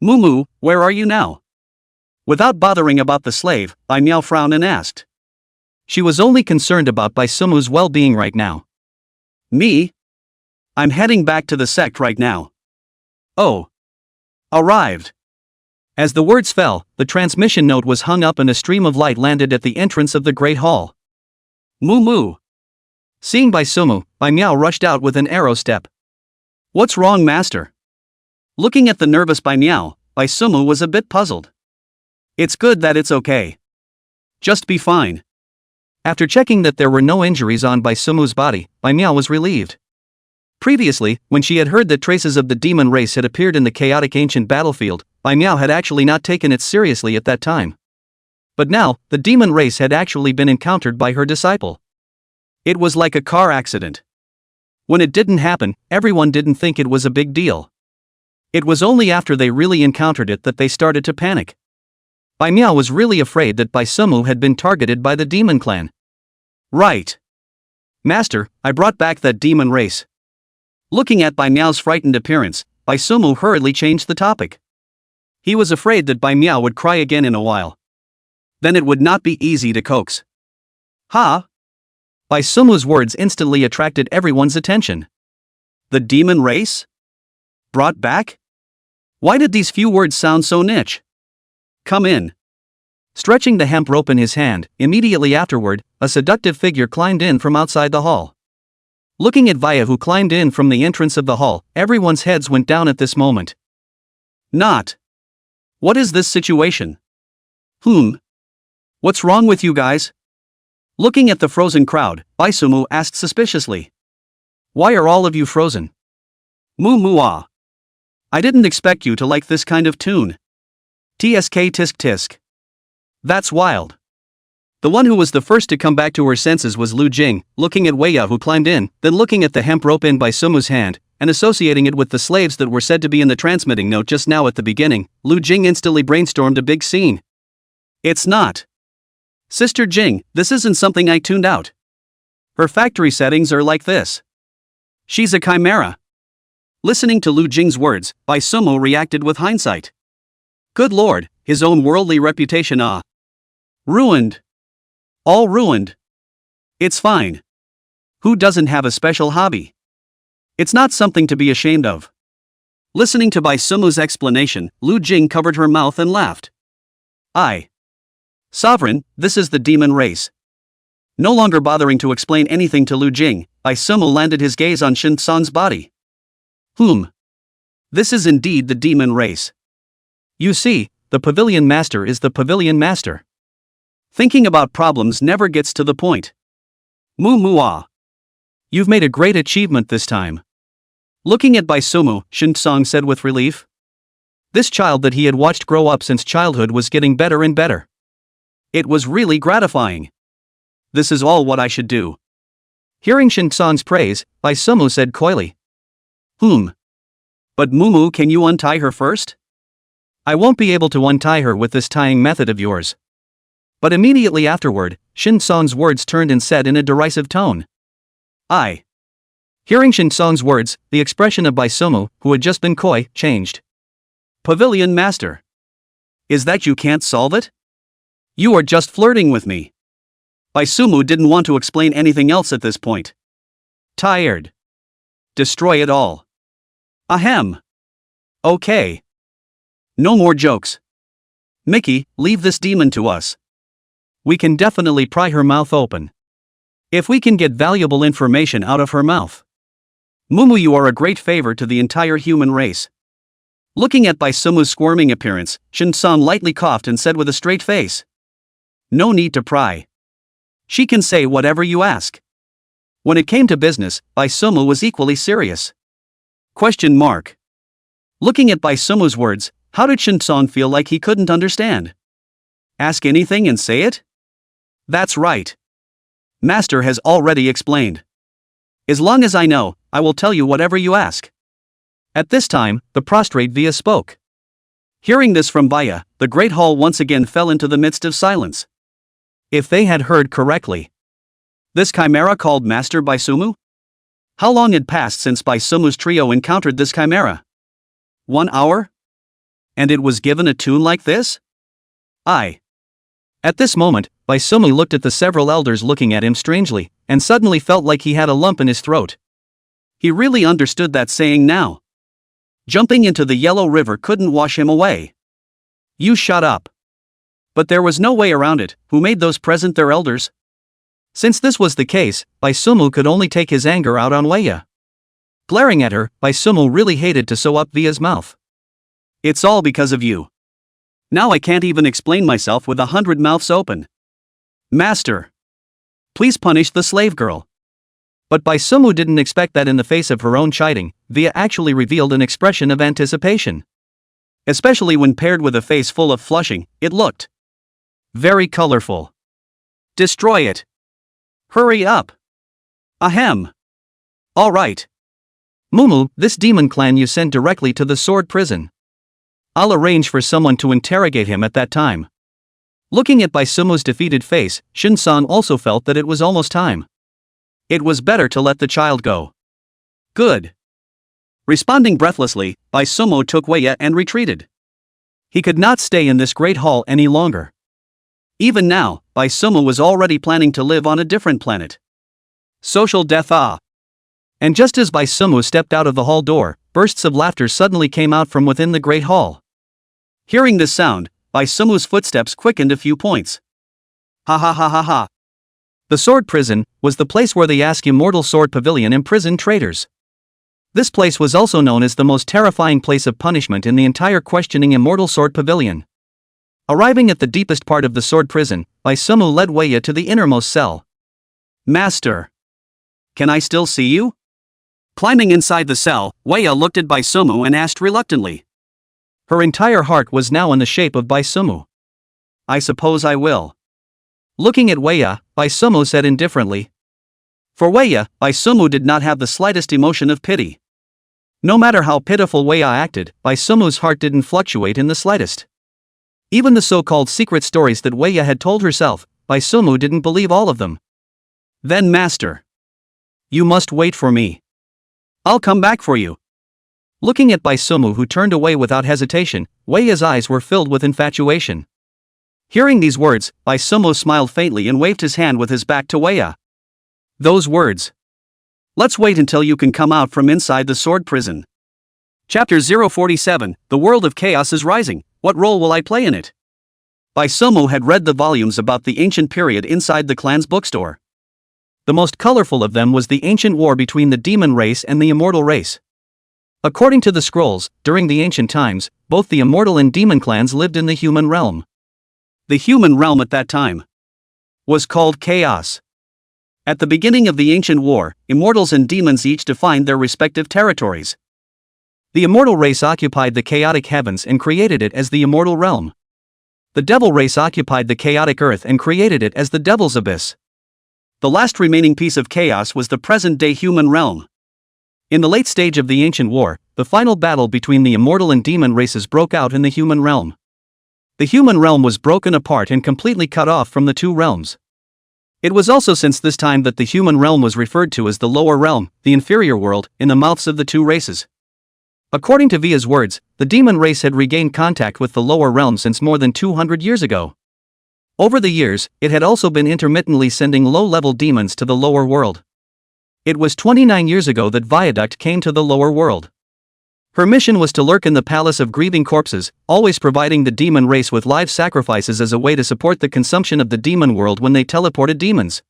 Mumu, where are you now? Without bothering about the slave, Bai Miao frowned and asked. She was only concerned about Bai Sumu's well-being right now. Me? I'm heading back to the sect right now. Oh. Arrived. As the words fell, the transmission note was hung up and a stream of light landed at the entrance of the Great Hall. Mumu. Seeing Bai Sumu, Bai Miao rushed out with an arrow step. What's wrong, master? Looking at the nervous Bai Miao, Bai Sumu was a bit puzzled. It's good that it's okay. Just be fine. After checking that there were no injuries on Bai Sumu's body, Bai Miao was relieved. Previously, when she had heard that traces of the demon race had appeared in the chaotic ancient battlefield, Bai Miao had actually not taken it seriously at that time. But now, the demon race had actually been encountered by her disciple. It was like a car accident. When it didn't happen, everyone didn't think it was a big deal. It was only after they really encountered it that they started to panic. Bai Miao was really afraid that Bai Sumu had been targeted by the demon clan. Right. Master, I brought back that demon race. Looking at Bai Miao's frightened appearance, Bai Sumu hurriedly changed the topic. He was afraid that Bai Miao would cry again in a while. Then it would not be easy to coax. Ha! Bai Sumu's words instantly attracted everyone's attention. The demon race? Brought back? Why did these few words sound so niche? Come in. Stretching the hemp rope in his hand, immediately afterward, a seductive figure climbed in from outside the hall. Looking at Vaya, who climbed in from the entrance of the hall, everyone's heads went down at this moment. Not. What is this situation? What's wrong with you guys? Looking at the frozen crowd, Bai Sumu asked suspiciously. Why are all of you frozen? Mu-mua. I didn't expect you to like this kind of tune. TSK tisk tisk. That's wild. The one who was the first to come back to her senses was Lu Jing, looking at Weya, who climbed in, then looking at the hemp rope in Bai Sumu's hand, and associating it with the slaves that were said to be in the transmitting note just now at the beginning. Lu Jing instantly brainstormed a big scene. It's not. Sister Jing, this isn't something I tuned out. Her factory settings are like this. She's a chimera. Listening to Lu Jing's words, Bai Sumu reacted with hindsight. Good lord, his own worldly reputation ruined. All ruined. It's fine. Who doesn't have a special hobby? It's not something to be ashamed of. Listening to Bai Sumu's explanation, Lu Jing covered her mouth and laughed. Sovereign, this is the demon race. No longer bothering to explain anything to Lu Jing, Bai Sumu landed his gaze on Shen Tsang's body. This is indeed the demon race. You see, the pavilion master is the pavilion master. Thinking about problems never gets to the point. Mu-mua. You've made a great achievement this time. Looking at Bai Sumu, Shen Tsang said with relief. This child that he had watched grow up since childhood was getting better and better. It was really gratifying. This is all what I should do. Hearing Shen Tsang's praise, Bai Sumu said coyly. But Mumu, can you untie her first? I won't be able to untie her with this tying method of yours. But immediately afterward, Shin Song's words turned and said in a derisive tone. "I." Hearing Shin Song's words, the expression of Baisumu, who had just been coy, changed. "Pavilion Master. Is that you can't solve it? You are just flirting with me." Baisumu didn't want to explain anything else at this point. Tired. Destroy it all. Ahem. Okay. No more jokes. Mickey, leave this demon to us. We can definitely pry her mouth open. If we can get valuable information out of her mouth. Mumu, you are a great favor to the entire human race. Looking at Baisumu's squirming appearance, Shin-san lightly coughed and said with a straight face. No need to pry. She can say whatever you ask. When it came to business, Baisumu was equally serious. Question mark. Looking at Baisumu's words, how did Shin-san feel like he couldn't understand? Ask anything and say it? That's right. Master has already explained. As long as I know, I will tell you whatever you ask. At this time, the prostrate Via spoke. Hearing this from Baya, the great hall once again fell into the midst of silence. If they had heard correctly. This chimera called Master Baisumu? How long had passed since Baisumu's trio encountered this chimera? 1 hour? And it was given a tune like this? At this moment, Baisumu looked at the several elders looking at him strangely, and suddenly felt like he had a lump in his throat. He really understood that saying now. Jumping into the yellow river couldn't wash him away. You shut up. But there was no way around it. Who made those present their elders? Since this was the case, Baisumu could only take his anger out on Weya. Glaring at her, Baisumu really hated to sew up Via's mouth. It's all because of you. Now I can't even explain myself with 100 mouths open. Master. Please punish the slave girl. But Baisumu didn't expect that in the face of her own chiding, Via actually revealed an expression of anticipation. Especially when paired with a face full of flushing, it looked very colorful. Destroy it. Hurry up. Ahem. All right. Mumu, this demon clan you send directly to the sword prison. I'll arrange for someone to interrogate him at that time. Looking at Baisumu's defeated face, Shin-san also felt that it was almost time. It was better to let the child go. Good. Responding breathlessly, Baisumu took Weya and retreated. He could not stay in this great hall any longer. Even now, Baisumu was already planning to live on a different planet. Social death. And just as Baisumu stepped out of the hall door, bursts of laughter suddenly came out from within the great hall. Hearing this sound, Baisumu's footsteps quickened a few points. Ha ha ha ha ha. The sword prison was the place where the Immortal Sword Pavilion imprisoned traitors. This place was also known as the most terrifying place of punishment in the entire questioning Immortal Sword Pavilion. Arriving at the deepest part of the sword prison, Baisumu led Weya to the innermost cell. Master. Can I still see you? Climbing inside the cell, Weya looked at Baisumu and asked reluctantly. Her entire heart was now in the shape of Baisumu. I suppose I will. Looking at Weya, Baisumu said indifferently. For Weya, Baisumu did not have the slightest emotion of pity. No matter how pitiful Weya acted, Baisumu's heart didn't fluctuate in the slightest. Even the so-called secret stories that Weya had told herself, Baisumu didn't believe all of them. Then Master. You must wait for me. I'll come back for you. Looking at Baisumu, who turned away without hesitation, Weya's eyes were filled with infatuation. Hearing these words, Baisumu smiled faintly and waved his hand with his back to Weya. Those words. Let's wait until you can come out from inside the sword prison. Chapter 047, The World of Chaos is Rising. What role will I play in it? Baisumu had read the volumes about the ancient period inside the clan's bookstore. The most colorful of them was the ancient war between the demon race and the immortal race. According to the scrolls, during the ancient times, both the immortal and demon clans lived in the human realm. The human realm at that time was called Chaos. At the beginning of the ancient war, immortals and demons each defined their respective territories. The immortal race occupied the chaotic heavens and created it as the immortal realm. The devil race occupied the chaotic earth and created it as the devil's abyss. The last remaining piece of chaos was the present-day human realm. In the late stage of the ancient war, the final battle between the immortal and demon races broke out in the human realm. The human realm was broken apart and completely cut off from the two realms. It was also since this time that the human realm was referred to as the lower realm, the inferior world, in the mouths of the two races. According to Via's words, the demon race had regained contact with the lower realm since more than 200 years ago. Over the years, it had also been intermittently sending low-level demons to the lower world. It was 29 years ago that Viaduct came to the lower world. Her mission was to lurk in the palace of grieving corpses, always providing the demon race with live sacrifices as a way to support the consumption of the demon world when they teleported demons.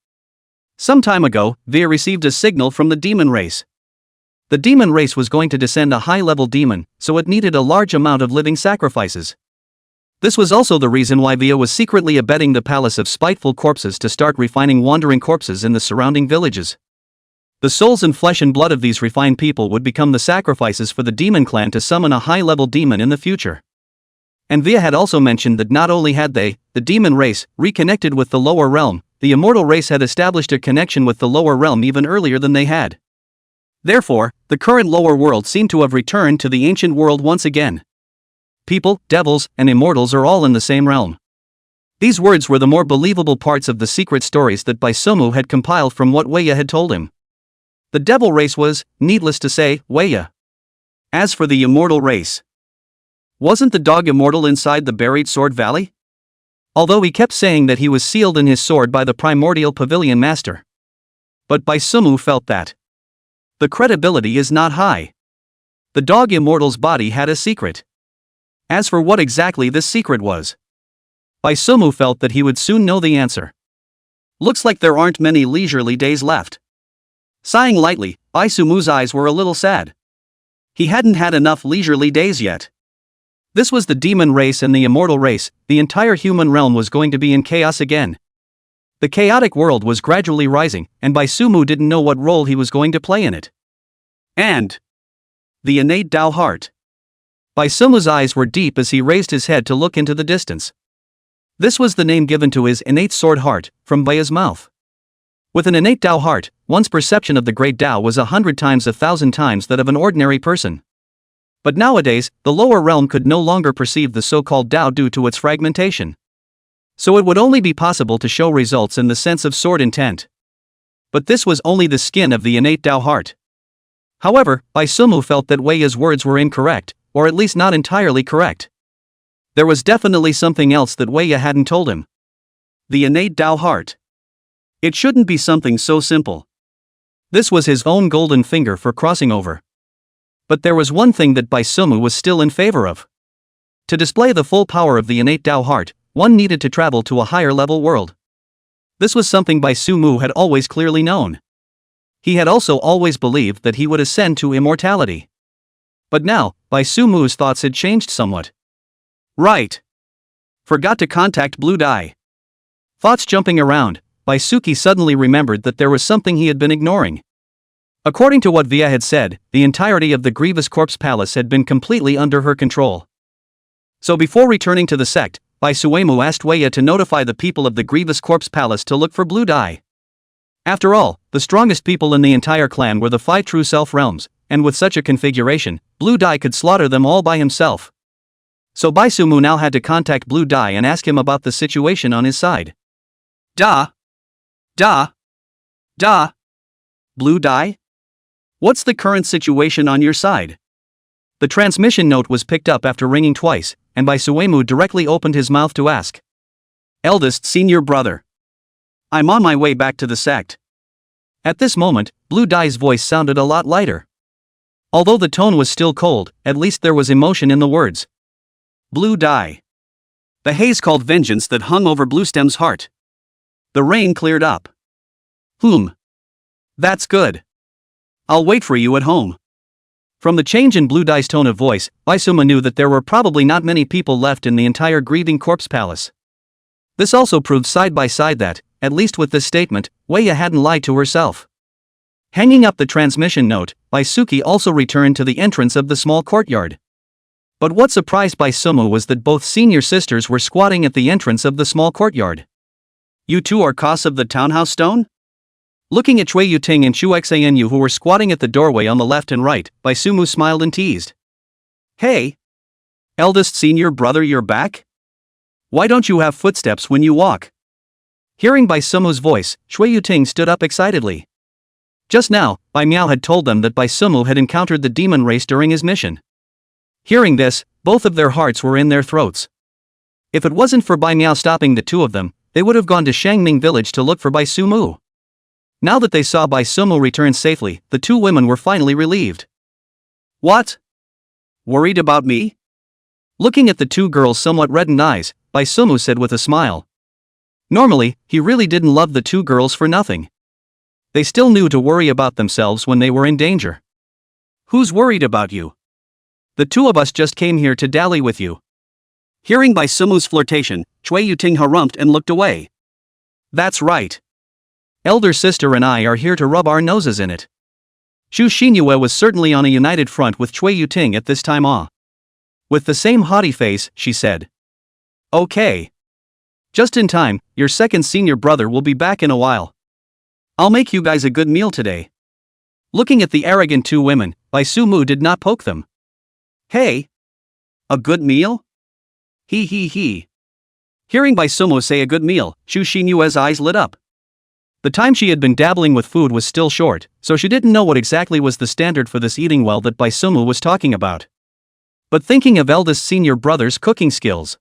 Some time ago, Via received a signal from the demon race. The demon race was going to descend a high-level demon, so it needed a large amount of living sacrifices. This was also the reason why Via was secretly abetting the palace of spiteful corpses to start refining wandering corpses in the surrounding villages. The souls and flesh and blood of these refined people would become the sacrifices for the demon clan to summon a high-level demon in the future. And Via had also mentioned that not only had they, the demon race, reconnected with the lower realm, the immortal race had established a connection with the lower realm even earlier than they had. Therefore, the current lower world seemed to have returned to the ancient world once again. People, devils, and immortals are all in the same realm. These words were the more believable parts of the secret stories that Baisumu had compiled from what Weya had told him. The devil race was, needless to say, Weya. As for the immortal race, wasn't the dog immortal inside the buried sword valley? Although he kept saying that he was sealed in his sword by the primordial pavilion master. But Baisumu felt that the credibility is not high. The dog immortal's body had a secret. As for what exactly this secret was, Baisumu felt that he would soon know the answer. Looks like there aren't many leisurely days left. Sighing lightly, Baisumu's eyes were a little sad. He hadn't had enough leisurely days yet. This was the demon race and the immortal race, the entire human realm was going to be in chaos again. The chaotic world was gradually rising, and Baisumu didn't know what role he was going to play in it. And the innate Tao heart. Baisumu's eyes were deep as he raised his head to look into the distance. This was the name given to his innate sword heart, from Baya's mouth. With an innate Tao heart, one's perception of the great Tao was 100 times 1,000 times that of an ordinary person. But nowadays, the lower realm could no longer perceive the so-called Tao due to its fragmentation. So it would only be possible to show results in the sense of sword intent. But this was only the skin of the innate Tao heart. However, Baisumu felt that Weya's words were incorrect, or at least not entirely correct. There was definitely something else that Weya hadn't told him. The innate Tao heart. It shouldn't be something so simple. This was his own golden finger for crossing over. But there was one thing that Baisumu was still in favor of. To display the full power of the innate Tao heart, one needed to travel to a higher level world. This was something Baisumu had always clearly known. He had also always believed that he would ascend to immortality. But now, Baisumu's thoughts had changed somewhat. Right. Forgot to contact Blue Dye. Thoughts jumping around, Baisuki suddenly remembered that there was something he had been ignoring. According to what Via had said, the entirety of the Grievous Corpse Palace had been completely under her control. So before returning to the sect, Baisuemu asked Weya to notify the people of the Grievous Corpse Palace to look for Blue Dye. After all, the strongest people in the entire clan were the 5 true self realms, and with such a configuration, Blue Dye could slaughter them all by himself. So Baisumu now had to contact Blue Dye and ask him about the situation on his side. Da. Blue Dye? What's the current situation on your side? The transmission note was picked up after ringing twice, and Baisuemu directly opened his mouth to ask. Eldest senior brother. I'm on my way back to the sect. At this moment, Blue Dye's voice sounded a lot lighter. Although the tone was still cold, at least there was emotion in the words. Blue Dye. The haze called vengeance that hung over Bluestem's heart. The rain cleared up. That's good. I'll wait for you at home. From the change in Blue Dye's tone of voice, Baisuma knew that there were probably not many people left in the entire Grieving Corpse Palace. This also proved side by side that, at least with this statement, Weya hadn't lied to herself. Hanging up the transmission note, Baisuki also returned to the entrance of the small courtyard. But what surprised Baisumu was that both senior sisters were squatting at the entrance of the small courtyard. You two are Cos of the Townhouse Stone? Looking at Chui Yuting and Chu Xanu who were squatting at the doorway on the left and right, Baisumu smiled and teased. Hey! Eldest senior brother, you're back? Why don't you have footsteps when you walk? Hearing Bai Sumu's voice, Shui Yuting stood up excitedly. Just now, Bai Miao had told them that Bai Sumu had encountered the demon race during his mission. Hearing this, both of their hearts were in their throats. If it wasn't for Bai Miao stopping the two of them, they would have gone to Shangming village to look for Bai Sumu. Now that they saw Bai Sumu return safely, the two women were finally relieved. What? Worried about me? Looking at the two girls' somewhat reddened eyes, Bai Sumu said with a smile. Normally, he really didn't love the two girls for nothing. They still knew to worry about themselves when they were in danger. Who's worried about you? The two of us just came here to dally with you. Hearing Bai Sumu's flirtation, Chui Yuting harumphed and looked away. That's right. Elder sister and I are here to rub our noses in it. Xu Xinyue was certainly on a united front with Chui Yuting at this time. With the same haughty face, she said. Okay. Just in time, your second senior brother will be back in a while. I'll make you guys a good meal today. Looking at the arrogant two women, Bai Sumu did not poke them. Hey! A good meal? He. Hearing Bai Sumu say a good meal, Xu Xinyue's eyes lit up. The time she had been dabbling with food was still short, so she didn't know what exactly was the standard for this eating well that Bai Sumu was talking about. But thinking of eldest senior brother's cooking skills,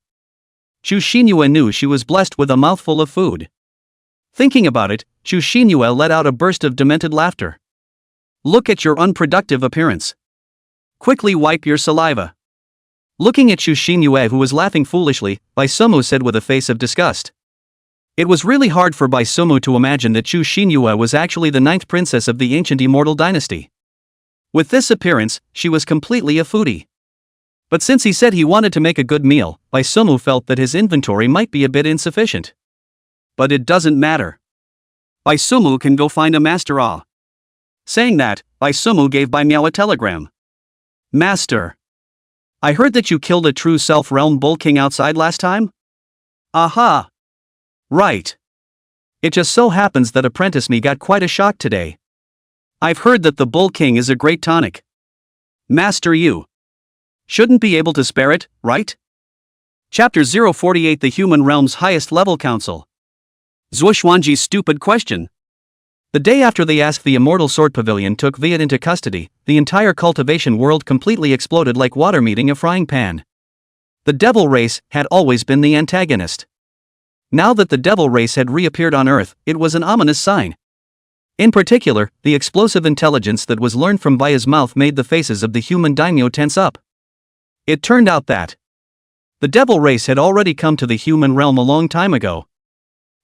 Xu Xinyue knew she was blessed with a mouthful of food. Thinking about it, Xu Xinyue let out a burst of demented laughter. Look at your unproductive appearance. Quickly wipe your saliva. Looking at Xu Xinyue, who was laughing foolishly, Bai Sumu said with a face of disgust. It was really hard for Bai Sumu to imagine that Xu Xinyue was actually the ninth princess of the ancient Immortal dynasty. With this appearance, she was completely a foodie. But since he said he wanted to make a good meal, Bai Sumu felt that his inventory might be a bit insufficient. But it doesn't matter. Bai Sumu can go find a master. Saying that, Bai Sumu gave Bai Miao a telegram. Master. I heard that you killed a true self-realm bull king outside last time? Aha. Right. It just so happens that apprentice me got quite a shock today. I've heard that the bull king is a great tonic. Master, you shouldn't be able to spare it, right? Chapter 048, the Human Realm's Highest Level Council. Zuoxuanji's stupid question. The day after they asked the Immortal Sword Pavilion took Viet into custody, the entire cultivation world completely exploded like water meeting a frying pan. The devil race had always been the antagonist. Now that the devil race had reappeared on Earth, it was an ominous sign. In particular, the explosive intelligence that was learned from Baya's mouth made the faces of the human daimyo tense up. It turned out that the devil race had already come to the human realm a long time ago.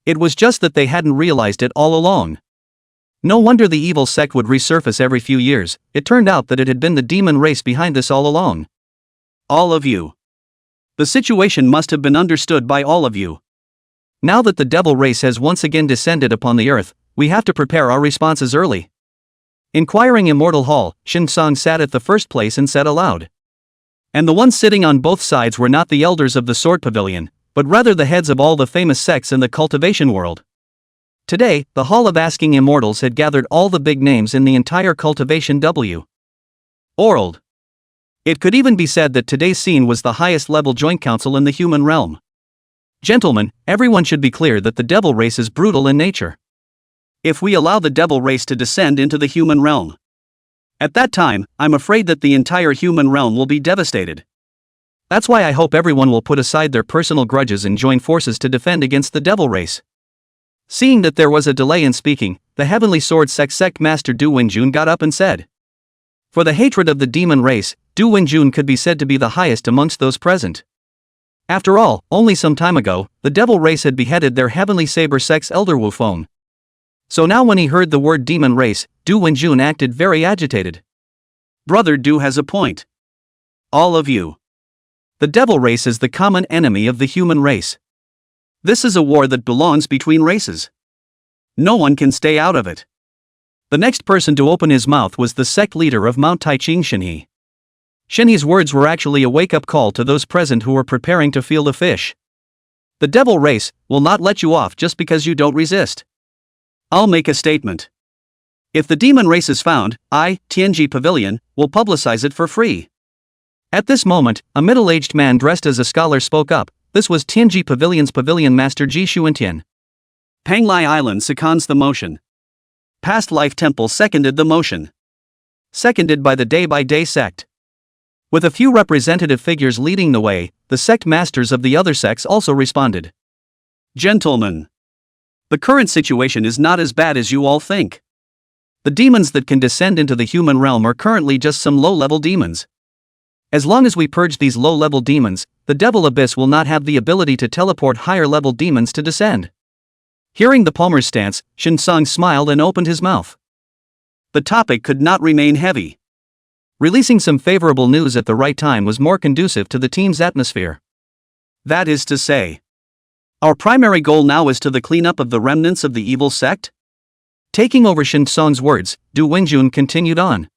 It was just that they hadn't realized it all along. No wonder the evil sect would resurface every few years. It turned out that it had been the demon race behind this all along. All of you. The situation must have been understood by all of you. Now that the devil race has once again descended upon the earth, we have to prepare our responses early. Inquiring Immortal Hall, Shin Song sat at the first place and said aloud. And the ones sitting on both sides were not the elders of the Sword Pavilion, but rather the heads of all the famous sects in the cultivation world. Today, the Hall of Asking Immortals had gathered all the big names in the entire cultivation world. It could even be said that today's scene was the highest level joint council in the human realm. Gentlemen, everyone should be clear that the devil race is brutal in nature. If we allow the devil race to descend into the human realm, at that time, I'm afraid that the entire human realm will be devastated. That's why I hope everyone will put aside their personal grudges and join forces to defend against the devil race. Seeing that there was a delay in speaking, the Heavenly Sword sect master Du Wenjun got up and said. For the hatred of the demon race, Du Wenjun could be said to be the highest amongst those present. After all, only some time ago, the devil race had beheaded their Heavenly Saber sect's elder Wu Feng. So now when he heard the word demon race, Du Wenjun acted very agitated. Brother Du has a point. All of you. The devil race is the common enemy of the human race. This is a war that belongs between races. No one can stay out of it. The next person to open his mouth was the sect leader of Mount Taiching, Shenhe. Shenhe's words were actually a wake-up call to those present who were preparing to feel the fish. The devil race will not let you off just because you don't resist. I'll make a statement. If the demon race is found, I, Tianji Pavilion, will publicize it for free. At this moment, a middle-aged man dressed as a scholar spoke up, this was Tianji Pavilion's pavilion master Ji Xuantian. Panglai Island seconds the motion. Past Life Temple seconded the motion. Seconded by the day-by-day sect. With a few representative figures leading the way, the sect masters of the other sects also responded. Gentlemen, the current situation is not as bad as you all think. The demons that can descend into the human realm are currently just some low-level demons. As long as we purge these low-level demons, the Devil Abyss will not have the ability to teleport higher-level demons to descend. Hearing the Palmer's stance, Shinsong smiled and opened his mouth. The topic could not remain heavy. Releasing some favorable news at the right time was more conducive to the team's atmosphere. That is to say, our primary goal now is to the cleanup of the remnants of the evil sect? Taking over Shinsong's words, Du Wenjun continued on.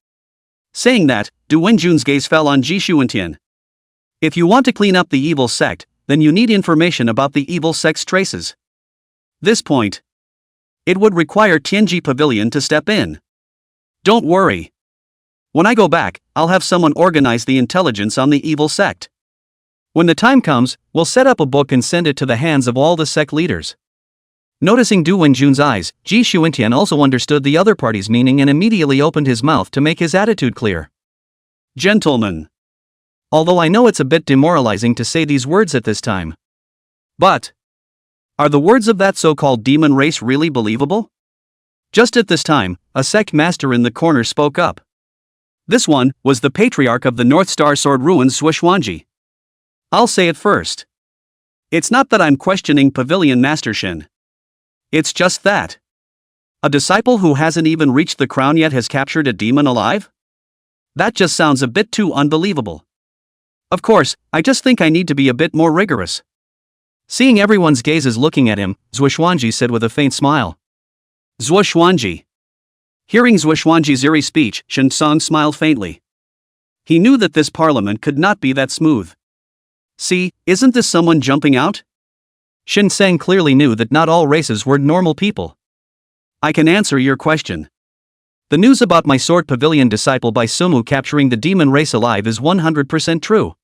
Saying that, Du Wenjun's gaze fell on Ji Xuantian. If you want to clean up the evil sect, then you need information about the evil sect's traces. This point, it would require Tianji Pavilion to step in. Don't worry. When I go back, I'll have someone organize the intelligence on the evil sect. When the time comes, we'll set up a book and send it to the hands of all the sect leaders. Noticing Du Wenjun's eyes, Ji Xuantian also understood the other party's meaning and immediately opened his mouth to make his attitude clear. Gentlemen, although I know it's a bit demoralizing to say these words at this time, but are the words of that so-called demon race really believable? Just at this time, a sect master in the corner spoke up. This one was the patriarch of the North Star Sword Ruins, Zhuoxuanji. I'll say it first. It's not that I'm questioning Pavilion Master Shin. It's just that a disciple who hasn't even reached the crown yet has captured a demon alive? That just sounds a bit too unbelievable. Of course, I just think I need to be a bit more rigorous. Seeing everyone's gazes looking at him, Zhuoxuanji said with a faint smile. Zhuoxuanji. Hearing Zhuoxuanji's eerie speech, Shinsong smiled faintly. He knew that this parliament could not be that smooth. See, isn't this someone jumping out? Shinseng clearly knew that not all races were normal people. I can answer your question. The news about my Sword Pavilion disciple by Sumu capturing the demon race alive is 100% true.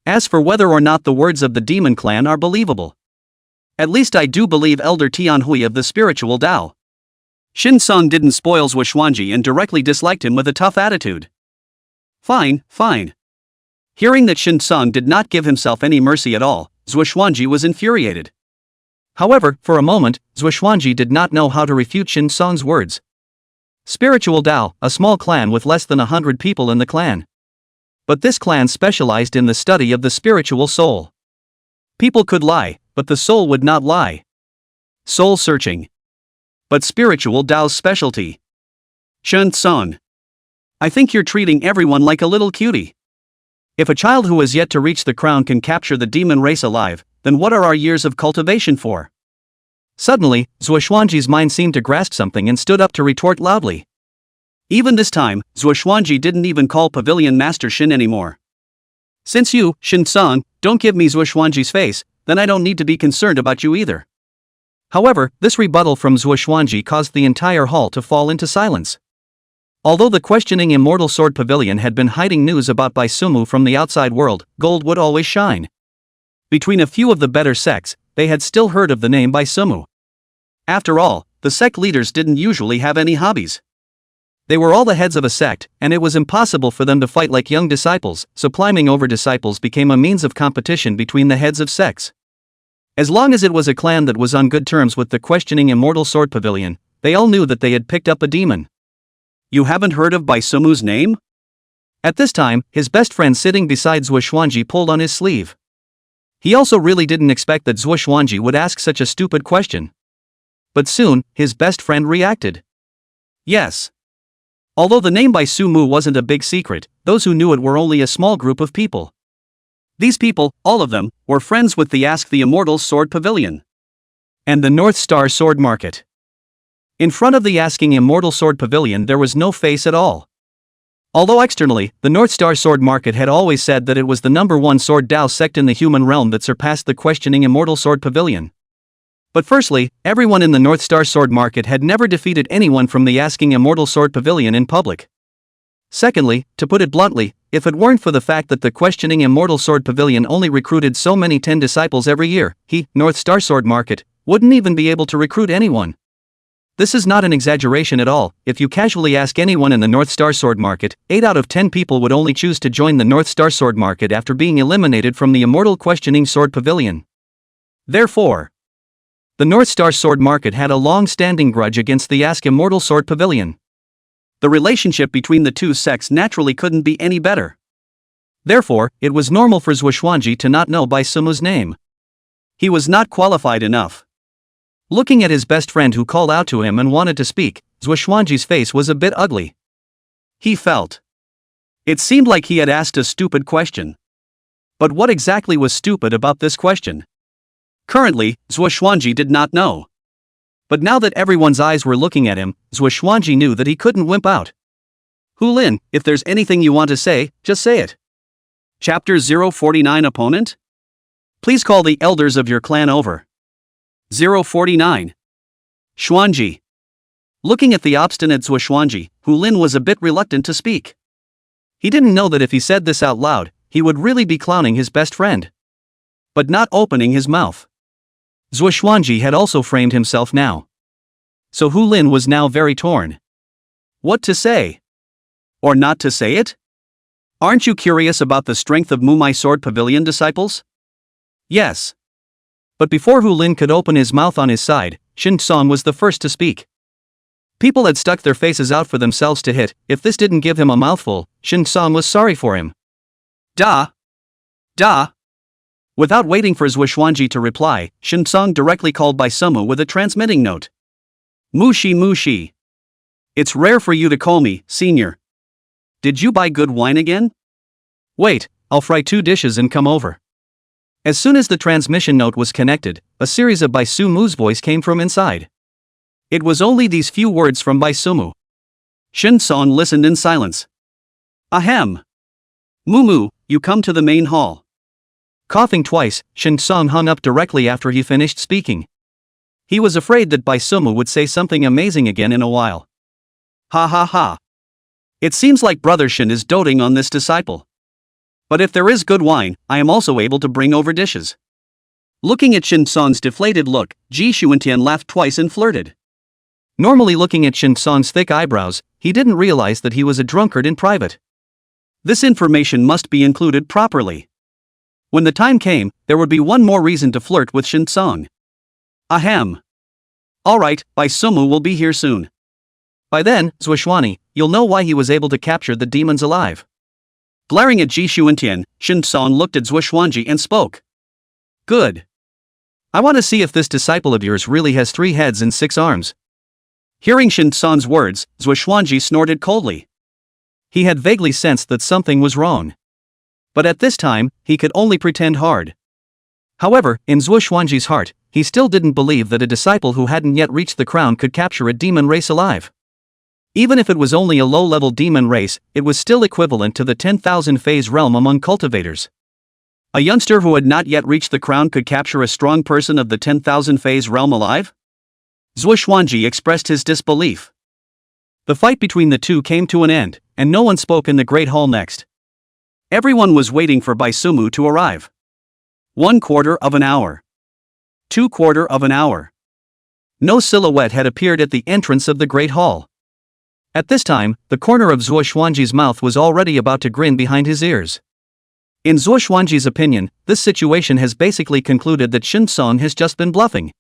As for whether or not the words of the demon clan are believable, at least I do believe Elder Tianhui of the spiritual Tao. Shinsong didn't spoil Zhuoxuanji and directly disliked him with a tough attitude. Fine. Hearing that Shinsong did not give himself any mercy at all, Zhuoxuanji was infuriated. However, for a moment, Zhuoxuanji did not know how to refute Shinsong's words. Spiritual Tao, a small clan with less than 100 people in the clan. But this clan specialized in the study of the spiritual soul. People could lie, but the soul would not lie. Soul searching. But spiritual Tao's specialty. Shinsong, I think you're treating everyone like a little cutie. If a child who has yet to reach the crown can capture the demon race alive, then what are our years of cultivation for? Suddenly, Zhuoxuanji's mind seemed to grasp something and stood up to retort loudly. Even this time, Zhuoxuanji didn't even call Pavilion Master Shin anymore. Since you, Shinsong, don't give me Zhuoxuanji's face, then I don't need to be concerned about you either. However, this rebuttal from Zhuoxuanji caused the entire hall to fall into silence. Although the questioning Immortal Sword Pavilion had been hiding news about Bai Sumu from the outside world, gold would always shine. Between a few of the better sects, they had still heard of the name Bai Sumu. After all, the sect leaders didn't usually have any hobbies. They were all the heads of a sect, and it was impossible for them to fight like young disciples, so climbing over disciples became a means of competition between the heads of sects. As long as it was a clan that was on good terms with the questioning Immortal Sword Pavilion, they all knew that they had picked up a demon. You haven't heard of Bai Sumu's name? At this time, his best friend sitting beside Zhuoxuanji pulled on his sleeve. He also really didn't expect that Zhuoxuanji would ask such a stupid question. But soon, his best friend reacted. Yes. Although the name Bai Sumu wasn't a big secret, those who knew it were only a small group of people. These people, all of them, were friends with the Ask the Immortal Sword Pavilion and the North Star Sword Market. In front of the Asking Immortal Sword Pavilion there was no face at all. Although externally, the North Star Sword Market had always said that it was the #1 Sword Dao sect in the human realm that surpassed the questioning Immortal Sword Pavilion. But firstly, everyone in the North Star Sword Market had never defeated anyone from the Asking Immortal Sword Pavilion in public. Secondly, to put it bluntly, if it weren't for the fact that the questioning Immortal Sword Pavilion only recruited so many 10 disciples every year, North Star Sword Market, wouldn't even be able to recruit anyone. This is not an exaggeration at all. If you casually ask anyone in the North Star Sword Market, 8 out of 10 people would only choose to join the North Star Sword Market after being eliminated from the Immortal Questioning Sword Pavilion. Therefore, the North Star Sword Market had a long-standing grudge against the Ask Immortal Sword Pavilion. The relationship between the two sects naturally couldn't be any better. Therefore, it was normal for Zhuoxuanji to not know Bai Sumu's name. He was not qualified enough. Looking at his best friend who called out to him and wanted to speak, Zhuoxuanji's face was a bit ugly. He felt. It seemed like he had asked a stupid question. But what exactly was stupid about this question? Currently, Zhuoxuanji did not know. But now that everyone's eyes were looking at him, Zhuoxuanji knew that he couldn't wimp out. Hu Lin, if there's anything you want to say, just say it. Chapter 049 Opponent? Please call the elders of your clan over. 049. Xuanji. Looking at the obstinate Zhuoxuanji, Hu Lin was a bit reluctant to speak. He didn't know that if he said this out loud, he would really be clowning his best friend. But not opening his mouth. Zhuoxuanji had also framed himself now. So Hu Lin was now very torn. What to say? Or not to say it? Aren't you curious about the strength of Mumai Sword Pavilion disciples? Yes. But before Hu Lin could open his mouth on his side, Shin Song was the first to speak. People had stuck their faces out for themselves to hit. If this didn't give him a mouthful, Shin Song was sorry for him. Da. Without waiting for Zhuoxuanji to reply, Shin Song directly called Bai Sumu with a transmitting note. Mushi. It's rare for you to call me, senior. Did you buy good wine again? Wait, I'll fry 2 dishes and come over. As soon as the transmission note was connected, a series of Bai Sumu's voice came from inside. It was only these few words from Bai Sumu. Shin Song listened in silence. Ahem. Mumu, you come to the main hall. Coughing twice, Shin Song hung up directly after he finished speaking. He was afraid that Bai Sumu would say something amazing again in a while. Ha. It seems like Brother Shin is doting on this disciple. But if there is good wine, I am also able to bring over dishes. Looking at Shin Song's deflated look, Ji Xuantian laughed twice and flirted. Normally looking at Shin Song's thick eyebrows, he didn't realize that he was a drunkard in private. This information must be included properly. When the time came, there would be one more reason to flirt with Shin Song. Ahem. Alright, Bai Sumu will be here soon. By then, Zhuoxuanji, you'll know why he was able to capture the demons alive. Glaring at Ji Xuantian, Shin Song looked at Zhuoxuanji and spoke. Good. I want to see if this disciple of yours really has 3 heads and 6 arms. Hearing Shin Song's words, Zhuoxuanji snorted coldly. He had vaguely sensed that something was wrong. But at this time, he could only pretend hard. However, in Zhuoxuanji's heart, he still didn't believe that a disciple who hadn't yet reached the crown could capture a demon race alive. Even if it was only a low-level demon race, it was still equivalent to the 10,000 phase realm among cultivators. A youngster who had not yet reached the crown could capture a strong person of the 10,000 phase realm alive? Zhuoxuanji expressed his disbelief. The fight between the two came to an end, and no one spoke in the Great Hall next. Everyone was waiting for Bai Sumu to arrive. 1/4 of an hour. 2/4 of an hour. No silhouette had appeared at the entrance of the Great Hall. At this time, the corner of Zhuoxuanji's mouth was already about to grin behind his ears. In Zhuoxuanji's opinion, this situation has basically concluded that Shin Song has just been bluffing.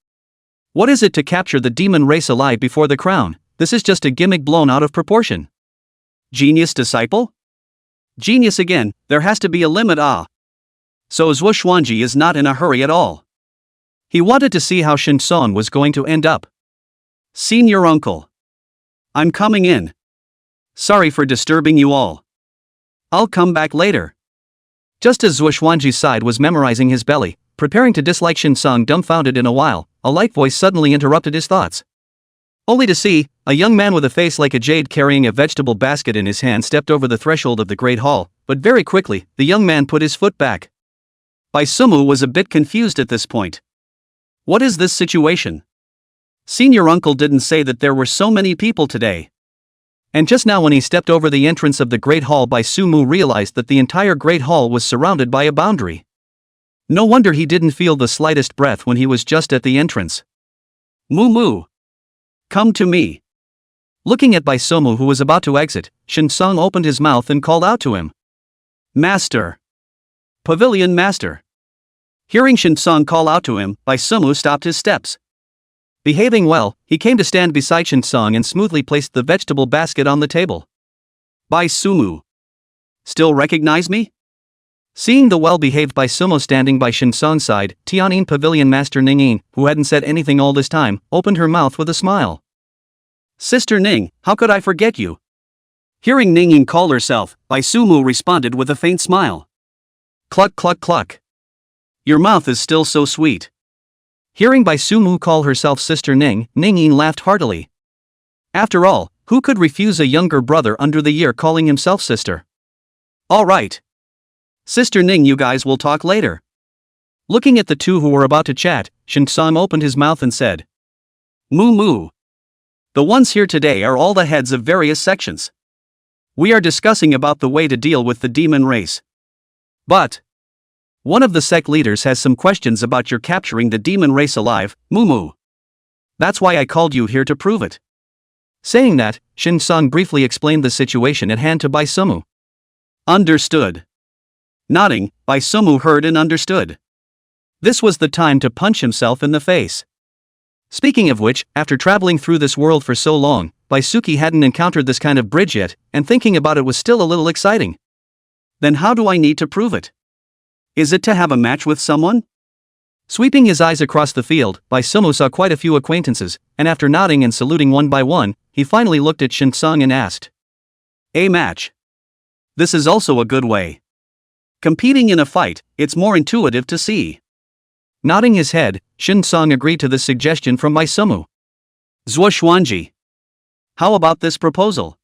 What is it to capture the demon race alive before the crown? This is just a gimmick blown out of proportion. Genius disciple? Genius again, there has to be a limit. So Zhuoxuanji is not in a hurry at all. He wanted to see how Shin Song was going to end up. Senior uncle. I'm coming in. Sorry for disturbing you all. I'll come back later. Just as Zhuoxuanji's side was memorizing his belly, preparing to dislike Shin Song dumbfounded in a while, a light voice suddenly interrupted his thoughts. Only to see, a young man with a face like a jade carrying a vegetable basket in his hand stepped over the threshold of the Great Hall, but very quickly, the young man put his foot back. Bai Sumu was a bit confused at this point. What is this situation? Senior uncle didn't say that there were so many people today. And just now when he stepped over the entrance of the Great Hall, Bai Sumu realized that the entire Great Hall was surrounded by a boundary. No wonder he didn't feel the slightest breath when he was just at the entrance. Moo moo. Come to me. Looking at Bai Sumu, who was about to exit, Shin Sung opened his mouth and called out to him. Master. Pavilion Master. Hearing Shin Sung call out to him, Bai Sumu stopped his steps. Behaving well, he came to stand beside Shin Sung and smoothly placed the vegetable basket on the table. Bai Sumu. Still recognize me? Seeing the well-behaved Bai Sumu standing by Shin Sung's side, Tianyin Pavilion Master Ningyin, who hadn't said anything all this time, opened her mouth with a smile. Sister Ning, how could I forget you? Hearing Ningyin call herself, Bai Sumu responded with a faint smile. Cluck cluck cluck. Your mouth is still so sweet. Hearing Bai Sumu call herself Sister Ning, Ningyin laughed heartily. After all, who could refuse a younger brother under the year calling himself sister? All right. Sister Ning, you guys will talk later. Looking at the two who were about to chat, Shin Sung opened his mouth and said. Moo moo. The ones here today are all the heads of various sections. We are discussing about the way to deal with the demon race. But one of the sect leaders has some questions about your capturing the demon race alive, moo moo. That's why I called you here to prove it. Saying that, Shin Sung briefly explained the situation at hand to Bai Sumu. Understood. Nodding, Bai Sumu heard and understood. This was the time to punch himself in the face. Speaking of which, after traveling through this world for so long, Bai Suki hadn't encountered this kind of bridge yet, and thinking about it was still a little exciting. Then how do I need to prove it? Is it to have a match with someone? Sweeping his eyes across the field, Bai Sumu saw quite a few acquaintances, and after nodding and saluting one by one, he finally looked at Shin Sung and asked. A match. This is also a good way. Competing in a fight, it's more intuitive to see. Nodding his head, Shin Sung agreed to this suggestion from Bai Sumu. Zhuoxuanji. How about this proposal?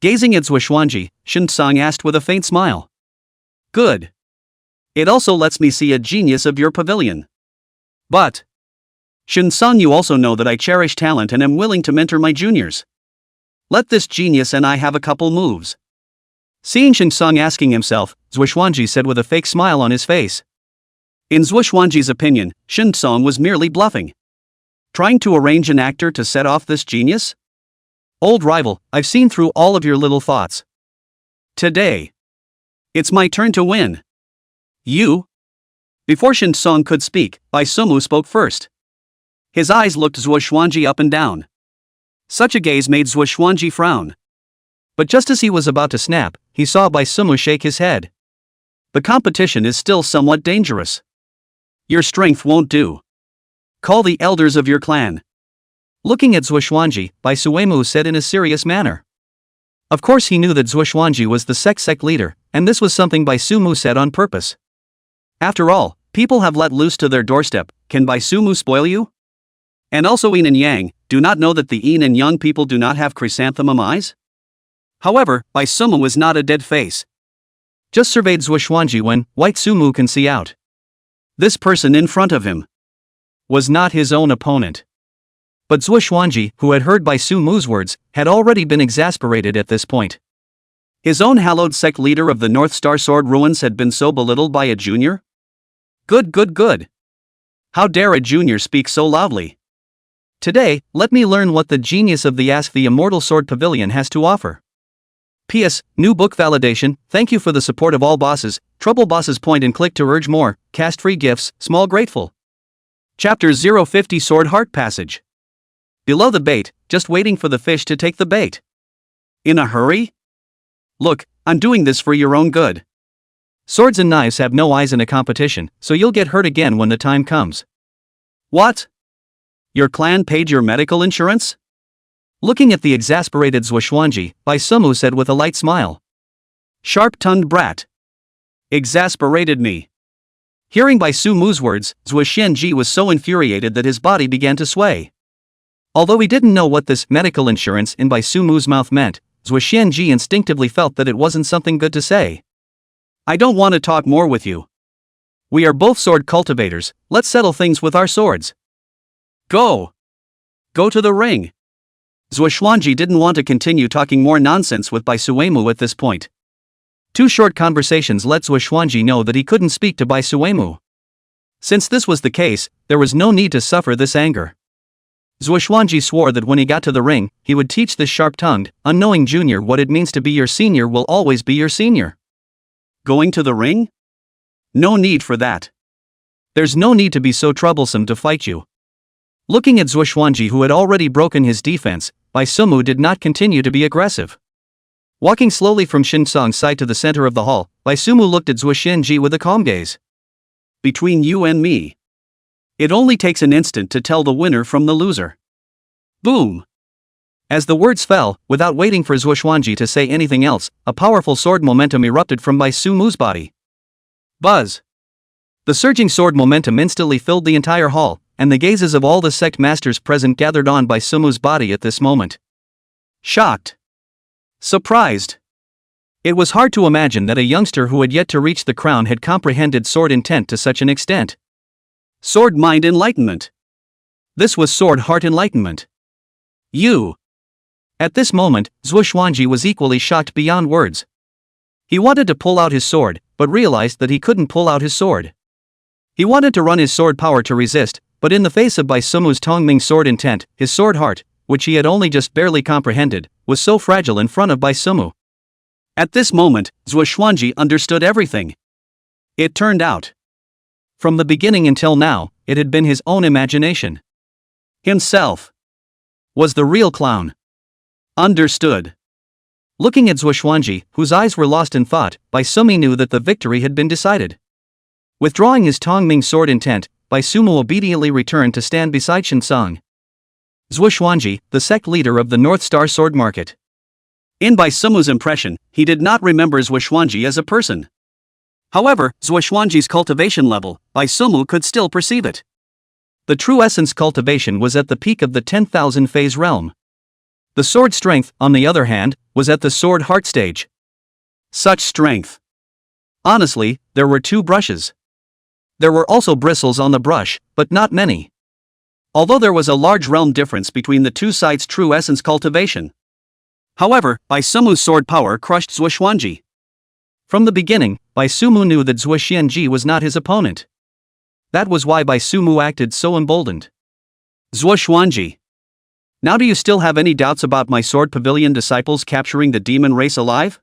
Gazing at Zhuoxuanji, Shin Sung asked with a faint smile. Good. It also lets me see a genius of your pavilion. But Shin Sung, you also know that I cherish talent and am willing to mentor my juniors. Let this genius and I have a couple moves. Seeing Shin Sung asking himself, Zhuoxuanji said with a fake smile on his face. In Zhuoxuanji's opinion, Shin Sung was merely bluffing. Trying to arrange an actor to set off this genius? Old rival, I've seen through all of your little thoughts. Today, it's my turn to win. You? Before Shin Sung could speak, Bai Sumu spoke first. His eyes looked Zhuoxuanji up and down. Such a gaze made Zhuoxuanji frown. But just as he was about to snap, he saw Bai Sumu shake his head. The competition is still somewhat dangerous. Your strength won't do. Call the elders of your clan. Looking at Zhuoxuanji, Bai Suemu said in a serious manner. Of course he knew that Zhuoxuanji was the sect leader, and this was something Bai Sumu said on purpose. After all, people have let loose to their doorstep, can Bai Sumu spoil you? And also Yin and Yang, do not know that the Yin and Yang people do not have chrysanthemum eyes? However, Bai Sumu is not a dead face. Just surveyed Zhuoxuanji when White Sumu can see out. This person in front of him was not his own opponent. But Zhuoxuanji, who had heard Bai Sumu's words, had already been exasperated at this point. His own hallowed sect leader of the North Star Sword Ruins had been so belittled by a junior? Good. How dare a junior speak so loudly? Today, let me learn what the genius of the Ask the Immortal Sword Pavilion has to offer. P.S. New book validation, thank you for the support of all bosses, trouble bosses point and click to urge more, cast free gifts, small grateful. Chapter 050 Sword Heart Passage. Below the bait, just waiting for the fish to take the bait. In a hurry? Look, I'm doing this for your own good. Swords and knives have no eyes in a competition, so you'll get hurt again when the time comes. What? Your clan paid your medical insurance? Looking at the exasperated Zhuoxuanji, Bai Sumu said with a light smile. Sharp-tongued brat. Exasperated me. Hearing Bai Sumu's words, Zhuoxuanji was so infuriated that his body began to sway. Although he didn't know what this medical insurance in Bai Sumu's mouth meant, Zhuoxuanji instinctively felt that it wasn't something good to say. I don't want to talk more with you. We are both sword cultivators, let's settle things with our swords. Go to the ring. Zhuoxuanji didn't want to continue talking more nonsense with Bai Suemu at this point. 2 short conversations let Zhuoxuanji know that he couldn't speak to Bai Suemu. Since this was the case, there was no need to suffer this anger. Zhuoxuanji swore that when he got to the ring, he would teach this sharp-tongued, unknowing junior what it means to be your senior will always be your senior. Going to the ring? No need for that. There's no need to be so troublesome to fight you. Looking at Zhuoxuanji, who had already broken his defense, Bai Suemu did not continue to be aggressive. Walking slowly from Shinsong's side to the center of the hall, Bai Suemu looked at Zhuoxuanji with a calm gaze. Between you and me, it only takes an instant to tell the winner from the loser. Boom! As the words fell, without waiting for Zhuoxuanji to say anything else, a powerful sword momentum erupted from Bai Suemu's body. Buzz! The surging sword momentum instantly filled the entire hall, and the gazes of all the sect masters present gathered on Bai Suemu's body at this moment. Shocked. Surprised. It was hard to imagine that a youngster who had yet to reach the crown had comprehended sword intent to such an extent. Sword mind enlightenment. This was sword heart enlightenment. You. At this moment, Zhuoxuanji was equally shocked beyond words. He wanted to pull out his sword, but realized that he couldn't pull out his sword. He wanted to run his sword power to resist, but in the face of Bai Suemu's Tongming sword intent, his sword heart, which he had only just barely comprehended, was so fragile in front of Bai Suemu. At this moment, Zhuoxuanji understood everything. It turned out, from the beginning until now, it had been his own imagination. Himself was the real clown. Understood. Looking at Zhuoxuanji, whose eyes were lost in thought, Bai Suemu knew that the victory had been decided. Withdrawing his Tongming sword intent, Bai Suemu obediently returned to stand beside Shinsong. Zhuoxuanji, the sect leader of the North Star Sword Market. In Bai Suemu's impression, he did not remember Zhuoxuanji as a person. However, Zhuoxuanji's cultivation level, Bai Suemu could still perceive it. The true essence cultivation was at the peak of the 10,000 phase realm. The sword strength, on the other hand, was at the sword heart stage. Such strength. Honestly, there were 2 brushes. There were also bristles on the brush, but not many. Although there was a large realm difference between the 2 sides' true essence cultivation. However, Bai Suemu's sword power crushed Zhuoxuanji. From the beginning, Bai Suemu knew that Zhuoxuanji was not his opponent. That was why Bai Suemu acted so emboldened. Zhuoxuanji. Now do you still have any doubts about my Sword Pavilion disciples capturing the demon race alive?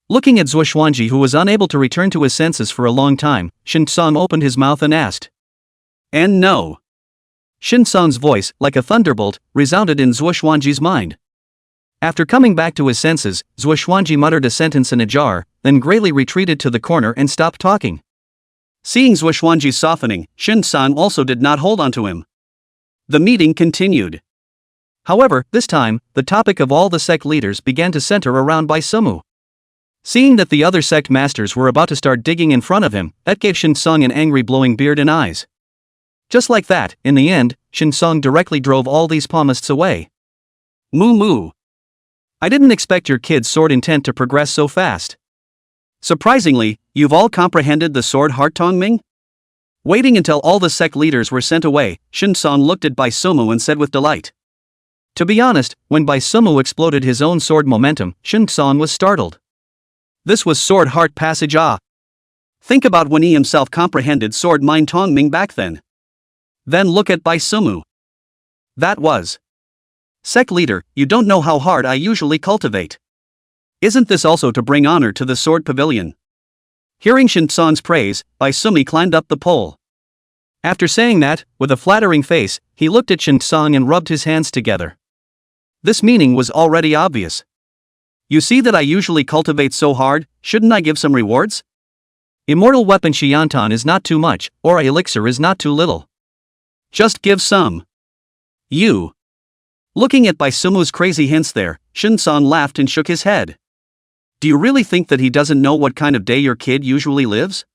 Looking at Zhuoxuanji, who was unable to return to his senses for a long time, Shinsong opened his mouth and asked. And no. Shinsong's voice, like a thunderbolt, resounded in Zhuoxuanji's mind. After coming back to his senses, Zhuoxuanji muttered a sentence in a jar, then greatly retreated to the corner and stopped talking. Seeing Zhuoxuanji's softening, Shinsong also did not hold on to him. The meeting continued. However, this time, the topic of all the sect leaders began to center around Bai Suemu. Seeing that the other sect masters were about to start digging in front of him, that gave Shinsong an angry blowing beard and eyes. Just like that, in the end, Shinsong directly drove all these palmists away. Moo moo. I didn't expect your kid's sword intent to progress so fast. Surprisingly, you've all comprehended the sword heart Tongming? Waiting until all the sect leaders were sent away, Shinsong looked at Bai Suemu and said with delight. To be honest, when Bai Suemu exploded his own sword momentum, Shinsong was startled. This was sword heart passage ah. Think about when he himself comprehended sword mind Tongming back then. Then look at Bai Suemu. That was. Sect leader, you don't know how hard I usually cultivate. Isn't this also to bring honor to the Sword Pavilion? Hearing Shinsong's praise, Bai Suemu climbed up the pole. After saying that, with a flattering face, he looked at Shinsong and rubbed his hands together. This meaning was already obvious. You see that I usually cultivate so hard, shouldn't I give some rewards? Immortal weapon Xiantan is not too much, or a elixir is not too little. Just give some. You. Looking at Bai Suemu's crazy hints there, Shinsong laughed and shook his head. Do you really think that he doesn't know what kind of day your kid usually lives?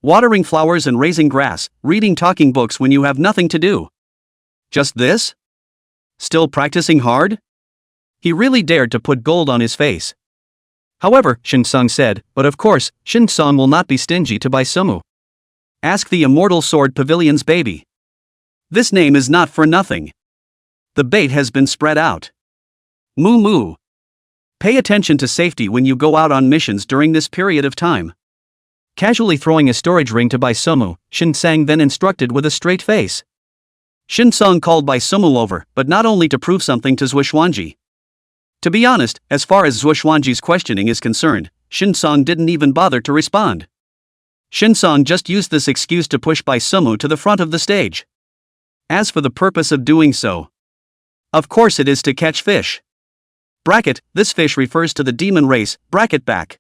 Watering flowers and raising grass, reading talking books when you have nothing to do. Just this? Still practicing hard? He really dared to put gold on his face. However, Shinsong said, but of course, Shinsong will not be stingy to Bai Suemu. Ask the Immortal Sword Pavilion's baby. This name is not for nothing. The bait has been spread out. Moo moo. Pay attention to safety when you go out on missions during this period of time. Casually throwing a storage ring to Baisomu, Shinsang then instructed with a straight face. Shinsong called Baisomu over, but not only to prove something to Zhuoxuanji. To be honest, as far as Zhuoxuanji's questioning is concerned, Shinsong didn't even bother to respond. Shinsong just used this excuse to push Baisomu to the front of the stage. As for the purpose of doing so, of course it is to catch fish. Bracket, this fish refers to the demon race, bracket back.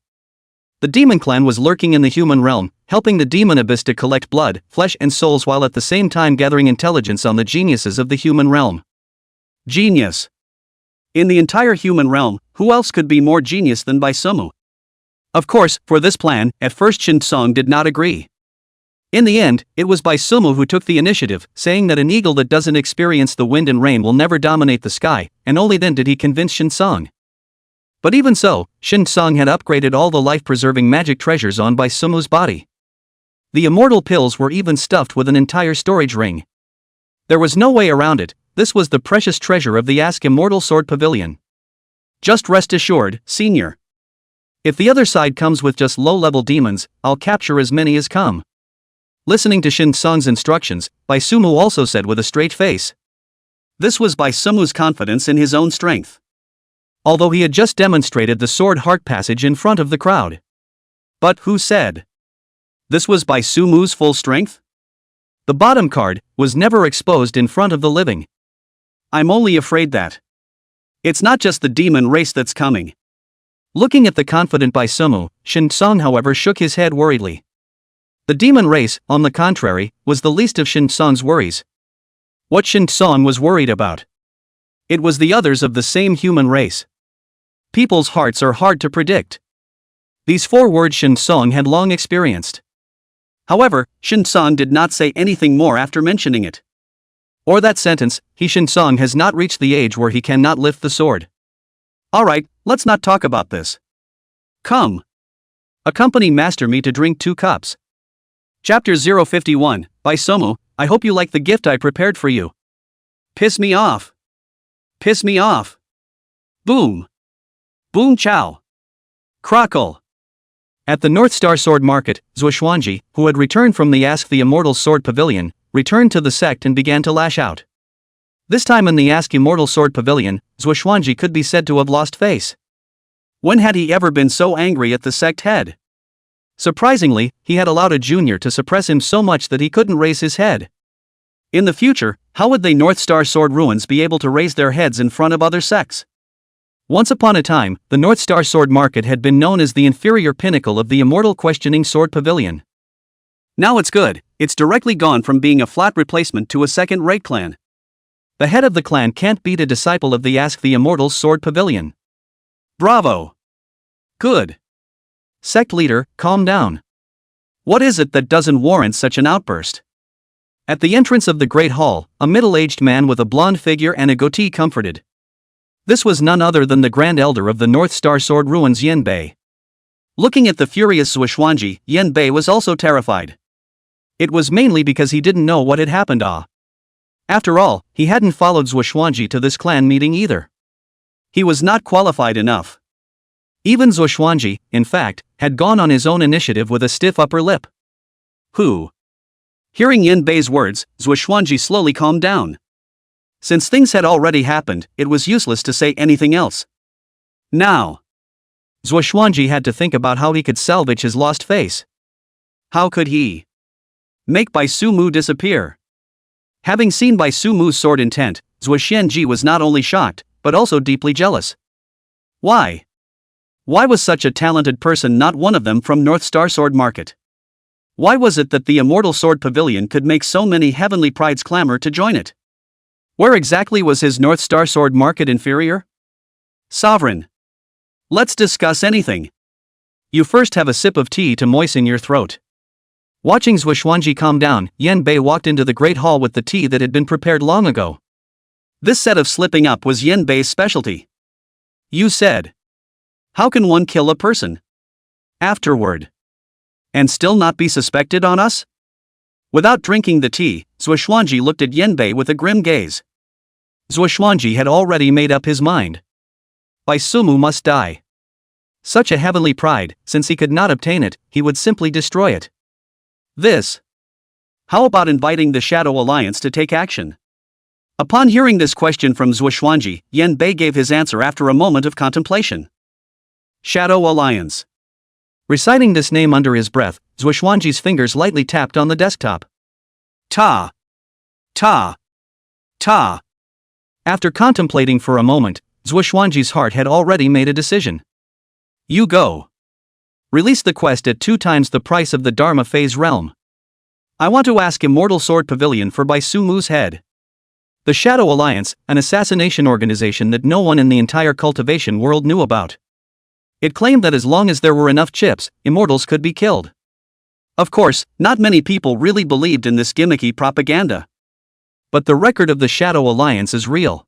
The demon clan was lurking in the human realm, helping the demon abyss to collect blood, flesh and souls while at the same time gathering intelligence on the geniuses of the human realm. Genius. In the entire human realm, who else could be more genius than Baisomu? Of course, for this plan, at first Shinsong did not agree. In the end, it was Baisomu who took the initiative, saying that an eagle that doesn't experience the wind and rain will never dominate the sky, and only then did he convince Shinsong. But even so, Shinsong had upgraded all the life-preserving magic treasures on Baisomu's body. The immortal pills were even stuffed with an entire storage ring. There was no way around it, this was the precious treasure of the Ask Immortal Sword Pavilion. Just rest assured, senior. If the other side comes with just low-level demons, I'll capture as many as come. Listening to Shinsong's instructions, Baisomu also said with a straight face. This was Baisomu's confidence in his own strength. Although he had just demonstrated the sword heart passage in front of the crowd. But who said this was Baisumu's full strength? The bottom card was never exposed in front of the living. I'm only afraid that it's not just the demon race that's coming. Looking at the confident Baisomu, Shinsong however shook his head worriedly. The demon race, on the contrary, was the least of Shinsong's worries. What Shinsong was worried about? It was the others of the same human race. People's hearts are hard to predict. These 4 words Shinsong had long experienced. However, Shinsong did not say anything more after mentioning it. Or that sentence, Shinsong has not reached the age where he cannot lift the sword. Alright, let's not talk about this. Come. Accompany Master Me to drink 2 cups. Chapter 051, Baisomu, I hope you like the gift I prepared for you. Piss me off. Piss me off. Boom. Boom chow. Crackle. At the North Star Sword Market, Zhuoxuanji, who had returned from the Ask the Immortal Sword Pavilion, returned to the sect and began to lash out. This time in the Ask Immortal Sword Pavilion, Zhuoxuanji could be said to have lost face. When had he ever been so angry at the sect head? Surprisingly, he had allowed a junior to suppress him so much that he couldn't raise his head. In the future, how would they North Star Sword ruins be able to raise their heads in front of other sects? Once upon a time, the North Star Sword Market had been known as the inferior pinnacle of the Immortal Questioning Sword Pavilion. Now it's good, it's directly gone from being a flat replacement to a second-rate clan. The head of the clan can't beat a disciple of the Ask the Immortal Sword Pavilion. Bravo! Good. Sect leader, calm down. What is it that doesn't warrant such an outburst? At the entrance of the Great Hall, a middle-aged man with a blonde figure and a goatee comforted. This was none other than the Grand Elder of the North Star Sword Ruins Yen Bei. Looking at the furious Zhuoxuanji, Yen Bei was also terrified. It was mainly because he didn't know what had happened. After all, he hadn't followed Zhuoxuanji to this clan meeting either. He was not qualified enough. Even Zhuoxuanji, in fact, had gone on his own initiative with a stiff upper lip. Who? Hearing Yen Bei's words, Zhuoxuanji slowly calmed down. Since things had already happened, it was useless to say anything else. Now, Zhuoxuanji had to think about how he could salvage his lost face. How could he make Baisumu disappear? Having seen Baisumu's sword intent, Zhuoxuanji was not only shocked, but also deeply jealous. Why? Why was such a talented person not one of them from North Star Sword Market? Why was it that the Immortal Sword Pavilion could make so many heavenly prides clamor to join it? Where exactly was his North Star Sword Market inferior? Sovereign. Let's discuss anything. You first have a sip of tea to moisten your throat. Watching Zhuoxuanji calm down, Yen Bei walked into the Great Hall with the tea that had been prepared long ago. This set of slipping up was Yen Bei's specialty. You said. How can one kill a person afterward and still not be suspected on us? Without drinking the tea, Zhuoxuanji looked at Yen Bei with a grim gaze. Zhuoxuanji had already made up his mind. Bai Sumu must die. Such a heavenly pride, since he could not obtain it, he would simply destroy it. How about inviting the Shadow Alliance to take action? Upon hearing this question from Zhuoxuanji, Yan Bei gave his answer after a moment of contemplation. Shadow Alliance. Reciting this name under his breath, Zhuoxuanji's fingers lightly tapped on the desktop. Ta. Ta. Ta. After contemplating for a moment, Zhuoxuanji's heart had already made a decision. You go. Release the quest at 2 times the price of the Dharma Phase realm. I want to ask Immortal Sword Pavilion for Bai Sumu's head. The Shadow Alliance, an assassination organization that no one in the entire cultivation world knew about. It claimed that as long as there were enough chips, immortals could be killed. Of course, not many people really believed in this gimmicky propaganda. But the record of the Shadow Alliance is real.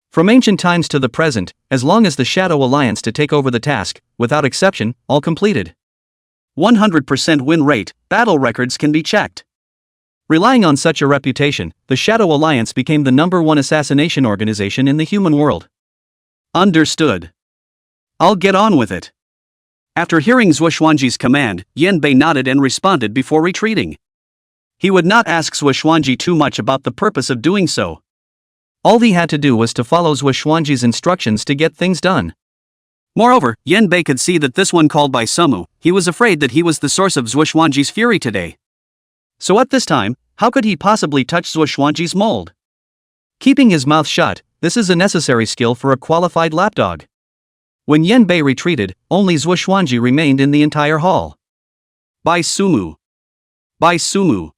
From ancient times to the present, as long as the Shadow Alliance to take over the task, without exception, all completed. 100% win rate, battle records can be checked. Relying on such a reputation, the Shadow Alliance became the #1 assassination organization in the human world. Understood. I'll get on with it. After hearing Zhuoxuanji's command, Yan Bei nodded and responded before retreating. He would not ask Zhuoxuanji too much about the purpose of doing so. All he had to do was to follow Zhuoxuanji's instructions to get things done. Moreover, Yan Bei could see that this one called by Sumu, he was afraid that he was the source of Zhuoxuanji's fury today. So at this time, how could he possibly touch Zhuoxuanji's mold? Keeping his mouth shut, this is a necessary skill for a qualified lapdog. When Yan Bei retreated, only Zhuoxuanji remained in the entire hall. Bai Sumu. Bai Sumu.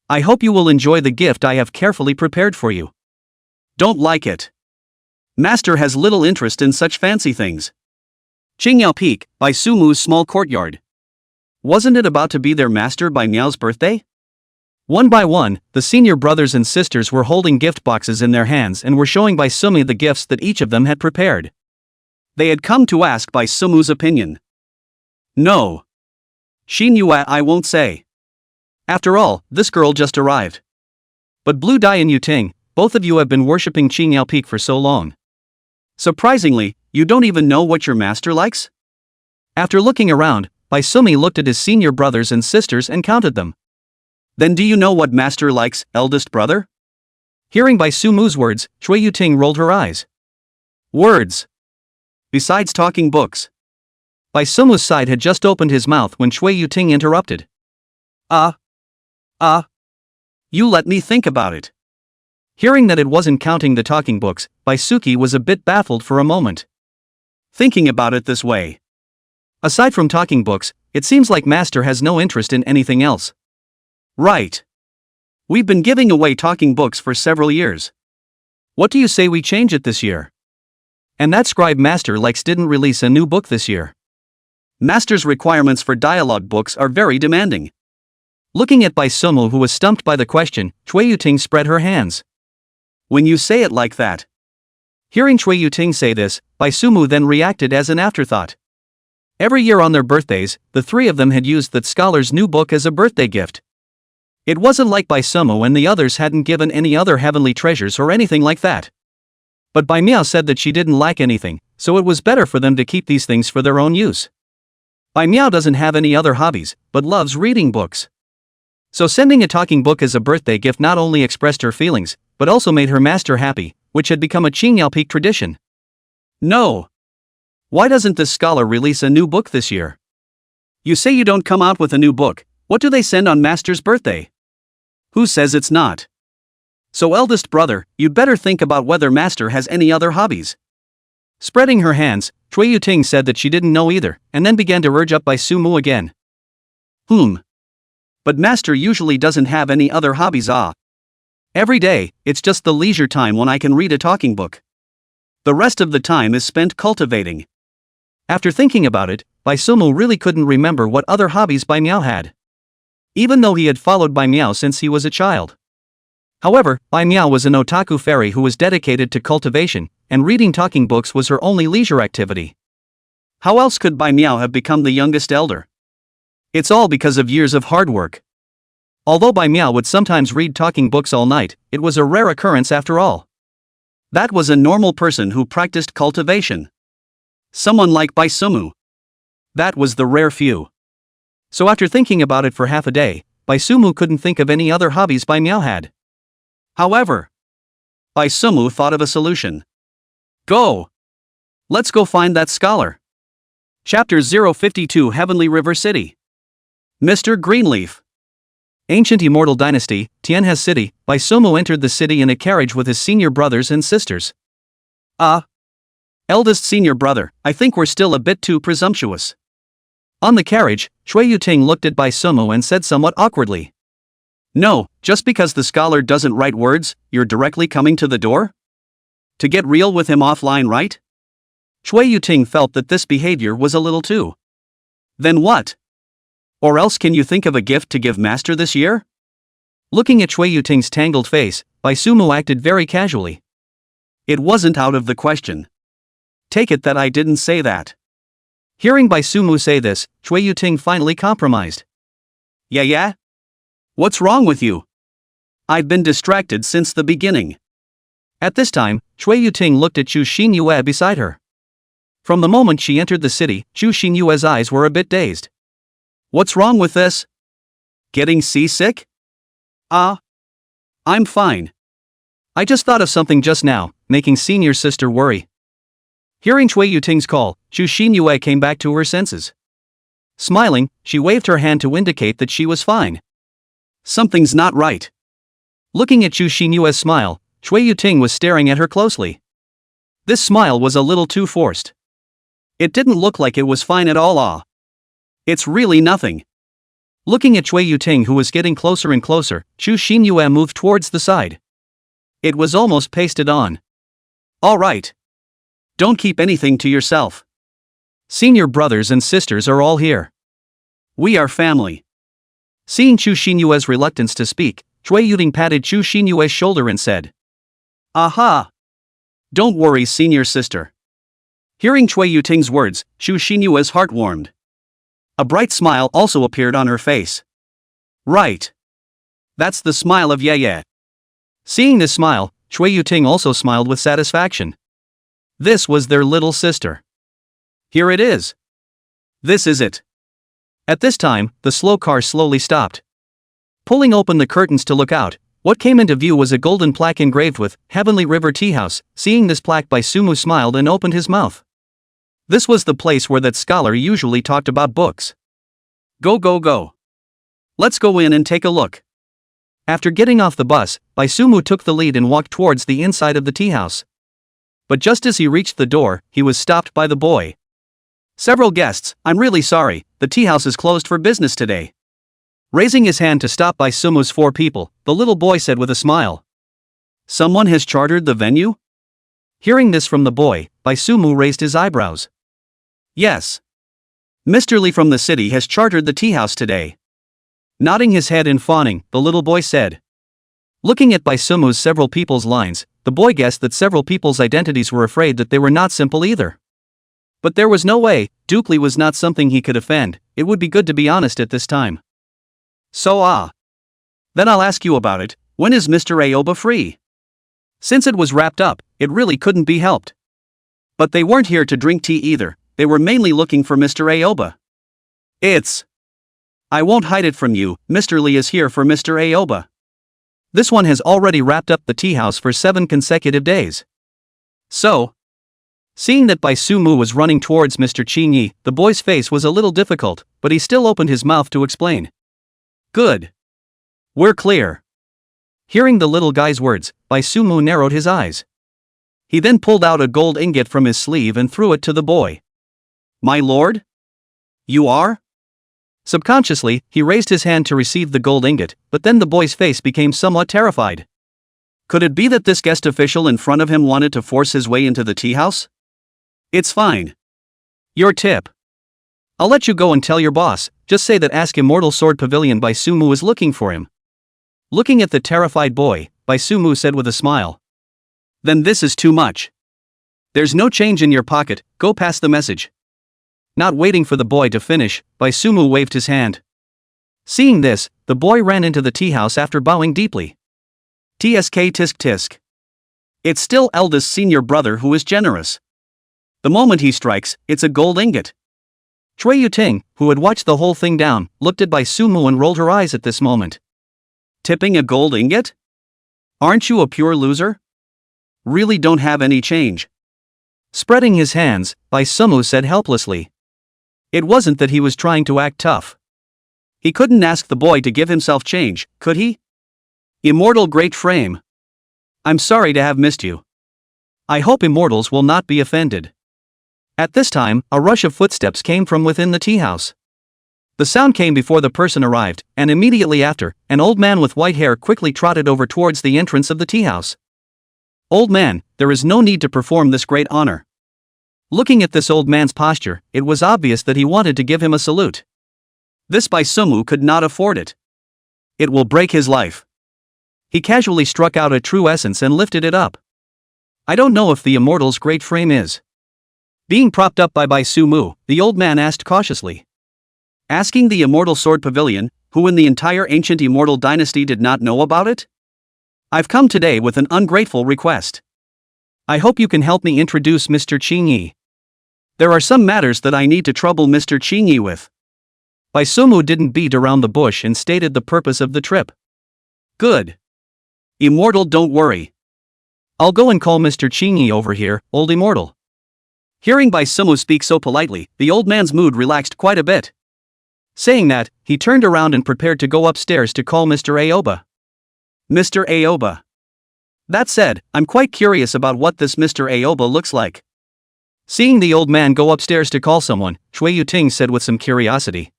I hope you will enjoy the gift I have carefully prepared for you. Don't like it. Master has little interest in such fancy things. Qingyao Peak, Bai Sumu's small courtyard. Wasn't it about to be their master Bai Miao's birthday? One by one, the senior brothers and sisters were holding gift boxes in their hands and were showing Bai Sumu the gifts that each of them had prepared. They had come to ask Bai Sumu's opinion. No. Xin Yue, I won't say. After all, this girl just arrived. But Blue Dai and Yuting, both of you have been worshipping Qingyao Peak for so long. Surprisingly, you don't even know what your master likes? After looking around, Bai Sumi looked at his senior brothers and sisters and counted them. Then do you know what master likes, eldest brother? Hearing Bai Sumu's words, Shui Yuting rolled her eyes. Words. Besides talking books. Bai Sumu's side had just opened his mouth when Shui Yuting interrupted. You let me think about it. Hearing that it wasn't counting the talking books, Bai Suki was a bit baffled for a moment. Thinking about it this way. Aside from talking books, it seems like Master has no interest in anything else. Right. We've been giving away talking books for several years. What do you say we change it this year? And that scribe Master likes didn't release a new book this year. Master's requirements for dialogue books are very demanding. Looking at Bai Sumu, who was stumped by the question, Chui Yuting spread her hands. When you say it like that. Hearing Chui Yuting say this, Bai Sumu then reacted as an afterthought. Every year on their birthdays, the three of them had used that scholar's new book as a birthday gift. It wasn't like Bai Sumu and the others hadn't given any other heavenly treasures or anything like that. But Bai Miao said that she didn't lack anything, so it was better for them to keep these things for their own use. Bai Miao doesn't have any other hobbies, but loves reading books. So sending a talking book as a birthday gift not only expressed her feelings, but also made her master happy, which had become a Qingyao Peak tradition. No. Why doesn't this scholar release a new book this year? You say you don't come out with a new book, what do they send on master's birthday? Who says it's not? So eldest brother, you'd better think about whether master has any other hobbies. Spreading her hands, Chui Yuting said that she didn't know either, and then began to urge up Bai Sumu again. But master usually doesn't have any other hobbies. Every day, it's just the leisure time when I can read a talking book. The rest of the time is spent cultivating. After thinking about it, Bai Sumu really couldn't remember what other hobbies Bai Miao had. Even though he had followed Bai Miao since he was a child. However, Bai Miao was an otaku fairy who was dedicated to cultivation, and reading talking books was her only leisure activity. How else could Bai Miao have become the youngest elder? It's all because of years of hard work. Although Bai Miao would sometimes read talking books all night, it was a rare occurrence after all. That was a normal person who practiced cultivation. Someone like Baisumu. That was the rare few. So after thinking about it for half a day, Baisumu couldn't think of any other hobbies Bai Miao had. However, Baisumu thought of a solution. Go! Let's go find that scholar. Chapter 052 Heavenly River City. Mr. Greenleaf. Ancient Immortal Dynasty, Tianhe City, Baisumu entered the city in a carriage with his senior brothers and sisters. Eldest senior brother, I think we're still a bit too presumptuous. On the carriage, Shui Yuting looked at Baisumu and said somewhat awkwardly. No, just because the scholar doesn't write words, you're directly coming to the door? To get real with him offline, right? Shui Yuting felt that this behavior was a little too. Then what? Or else can you think of a gift to give master this year? Looking at Shui Yuting's tangled face, Baisumu acted very casually. It wasn't out of the question. Take it that I didn't say that. Hearing Baisumu say this, Shui Yuting finally compromised. Yeah? What's wrong with you? I've been distracted since the beginning. At this time, Shui Yuting looked at Chu Xinyue beside her. From the moment she entered the city, Chu Xinyue's eyes were a bit dazed. What's wrong with this? Getting seasick? I'm fine. I just thought of something just now, making senior sister worry. Hearing Shui Yuting's call, Chu Xinyue came back to her senses. Smiling, she waved her hand to indicate that she was fine. Something's not right. Looking at Chu Xinyue's smile, Shui Yuting was staring at her closely. This smile was a little too forced. It didn't look like it was fine at all. It's really nothing. Looking at Shui Yuting, who was getting closer and closer, Chu Xinyue moved towards the side. It was almost pasted on. All right. Don't keep anything to yourself. Senior brothers and sisters are all here. We are family. Seeing Chu Xinyue's reluctance to speak, Shui Yuting patted Chu Xinyue's shoulder and said, Aha! Don't worry, senior sister. Hearing Shui Yuting's words, Chu Xinyue's heart warmed. A bright smile also appeared on her face. Right. That's the smile of Ye. Seeing this smile, Shui Yuting also smiled with satisfaction. This was their little sister. Here it is. This is it. At this time, the slow car slowly stopped. Pulling open the curtains to look out, what came into view was a golden plaque engraved with Heavenly River Tea House. Seeing this plaque, Baisumu smiled and opened his mouth. This was the place where that scholar usually talked about books. Go. Let's go in and take a look. After getting off the bus, Baisumu took the lead and walked towards the inside of the tea house. But just as he reached the door, he was stopped by the boy. Several guests, I'm really sorry, the tea house is closed for business today. Raising his hand to stop Baisumu's 4 people, the little boy said with a smile. Someone has chartered the venue? Hearing this from the boy, Baisumu raised his eyebrows. Yes. Mr. Lee from the city has chartered the tea house today. Nodding his head and fawning, the little boy said. Looking at Baisumu's several people's lines, the boy guessed that several people's identities were afraid that they were not simple either. But there was no way, Duke Lee was not something he could offend. It would be good to be honest at this time. So then I'll ask you about it, when is Mr. Aoba free? Since it was wrapped up, it really couldn't be helped. But they weren't here to drink tea either, they were mainly looking for Mr. Aoba. I won't hide it from you, Mr. Lee is here for Mr. Aoba. This one has already wrapped up the tea house for 7 consecutive days. So, seeing that Baisumu was running towards Mr. Qingyi, the boy's face was a little difficult, but he still opened his mouth to explain. Good. We're clear. Hearing the little guy's words, Baisumu narrowed his eyes. He then pulled out a gold ingot from his sleeve and threw it to the boy. My lord? You are? Subconsciously, he raised his hand to receive the gold ingot, but then the boy's face became somewhat terrified. Could it be that this guest official in front of him wanted to force his way into the tea house? It's fine. Your tip. I'll let you go and tell your boss, just say that Ask Immortal Sword Pavilion Baisumu is looking for him. Looking at the terrified boy, Baisumu said with a smile. Then this is too much. There's no change in your pocket, go pass the message. Not waiting for the boy to finish, Baisumu waved his hand. Seeing this, the boy ran into the tea house after bowing deeply. Tsk tisk tisk. It's still eldest senior brother who is generous. The moment he strikes, it's a gold ingot. Chui Yuting, who had watched the whole thing down, looked at Bai Sumu and rolled her eyes at this moment. Tipping a gold ingot? Aren't you a pure loser? Really don't have any change. Spreading his hands, Bai Sumu said helplessly. It wasn't that he was trying to act tough. He couldn't ask the boy to give himself change, could he? Immortal great frame. I'm sorry to have missed you. I hope immortals will not be offended. At this time, a rush of footsteps came from within the tea house. The sound came before the person arrived, and immediately after, an old man with white hair quickly trotted over towards the entrance of the tea house. Old man, there is no need to perform this great honor. Looking at this old man's posture, it was obvious that he wanted to give him a salute. This Bai Sumu could not afford it. It will break his life. He casually struck out a true essence and lifted it up. I don't know if the immortal's great frame is. Being propped up by Bai Sumu, the old man asked cautiously. Asking the immortal sword pavilion, who in the entire ancient immortal dynasty did not know about it? I've come today with an ungrateful request. I hope you can help me introduce Mr. Qingyi. There are some matters that I need to trouble Mr. Qingyi with. Bai Sumu didn't beat around the bush and stated the purpose of the trip. Good. Immortal, don't worry. I'll go and call Mr. Qingyi over here, old immortal. Hearing Bai Sumu speak so politely, the old man's mood relaxed quite a bit. Saying that, he turned around and prepared to go upstairs to call Mr. Aoba. Mr. Aoba. That said, I'm quite curious about what this Mr. Aoba looks like. Seeing the old man go upstairs to call someone, Chui Yuting said with some curiosity.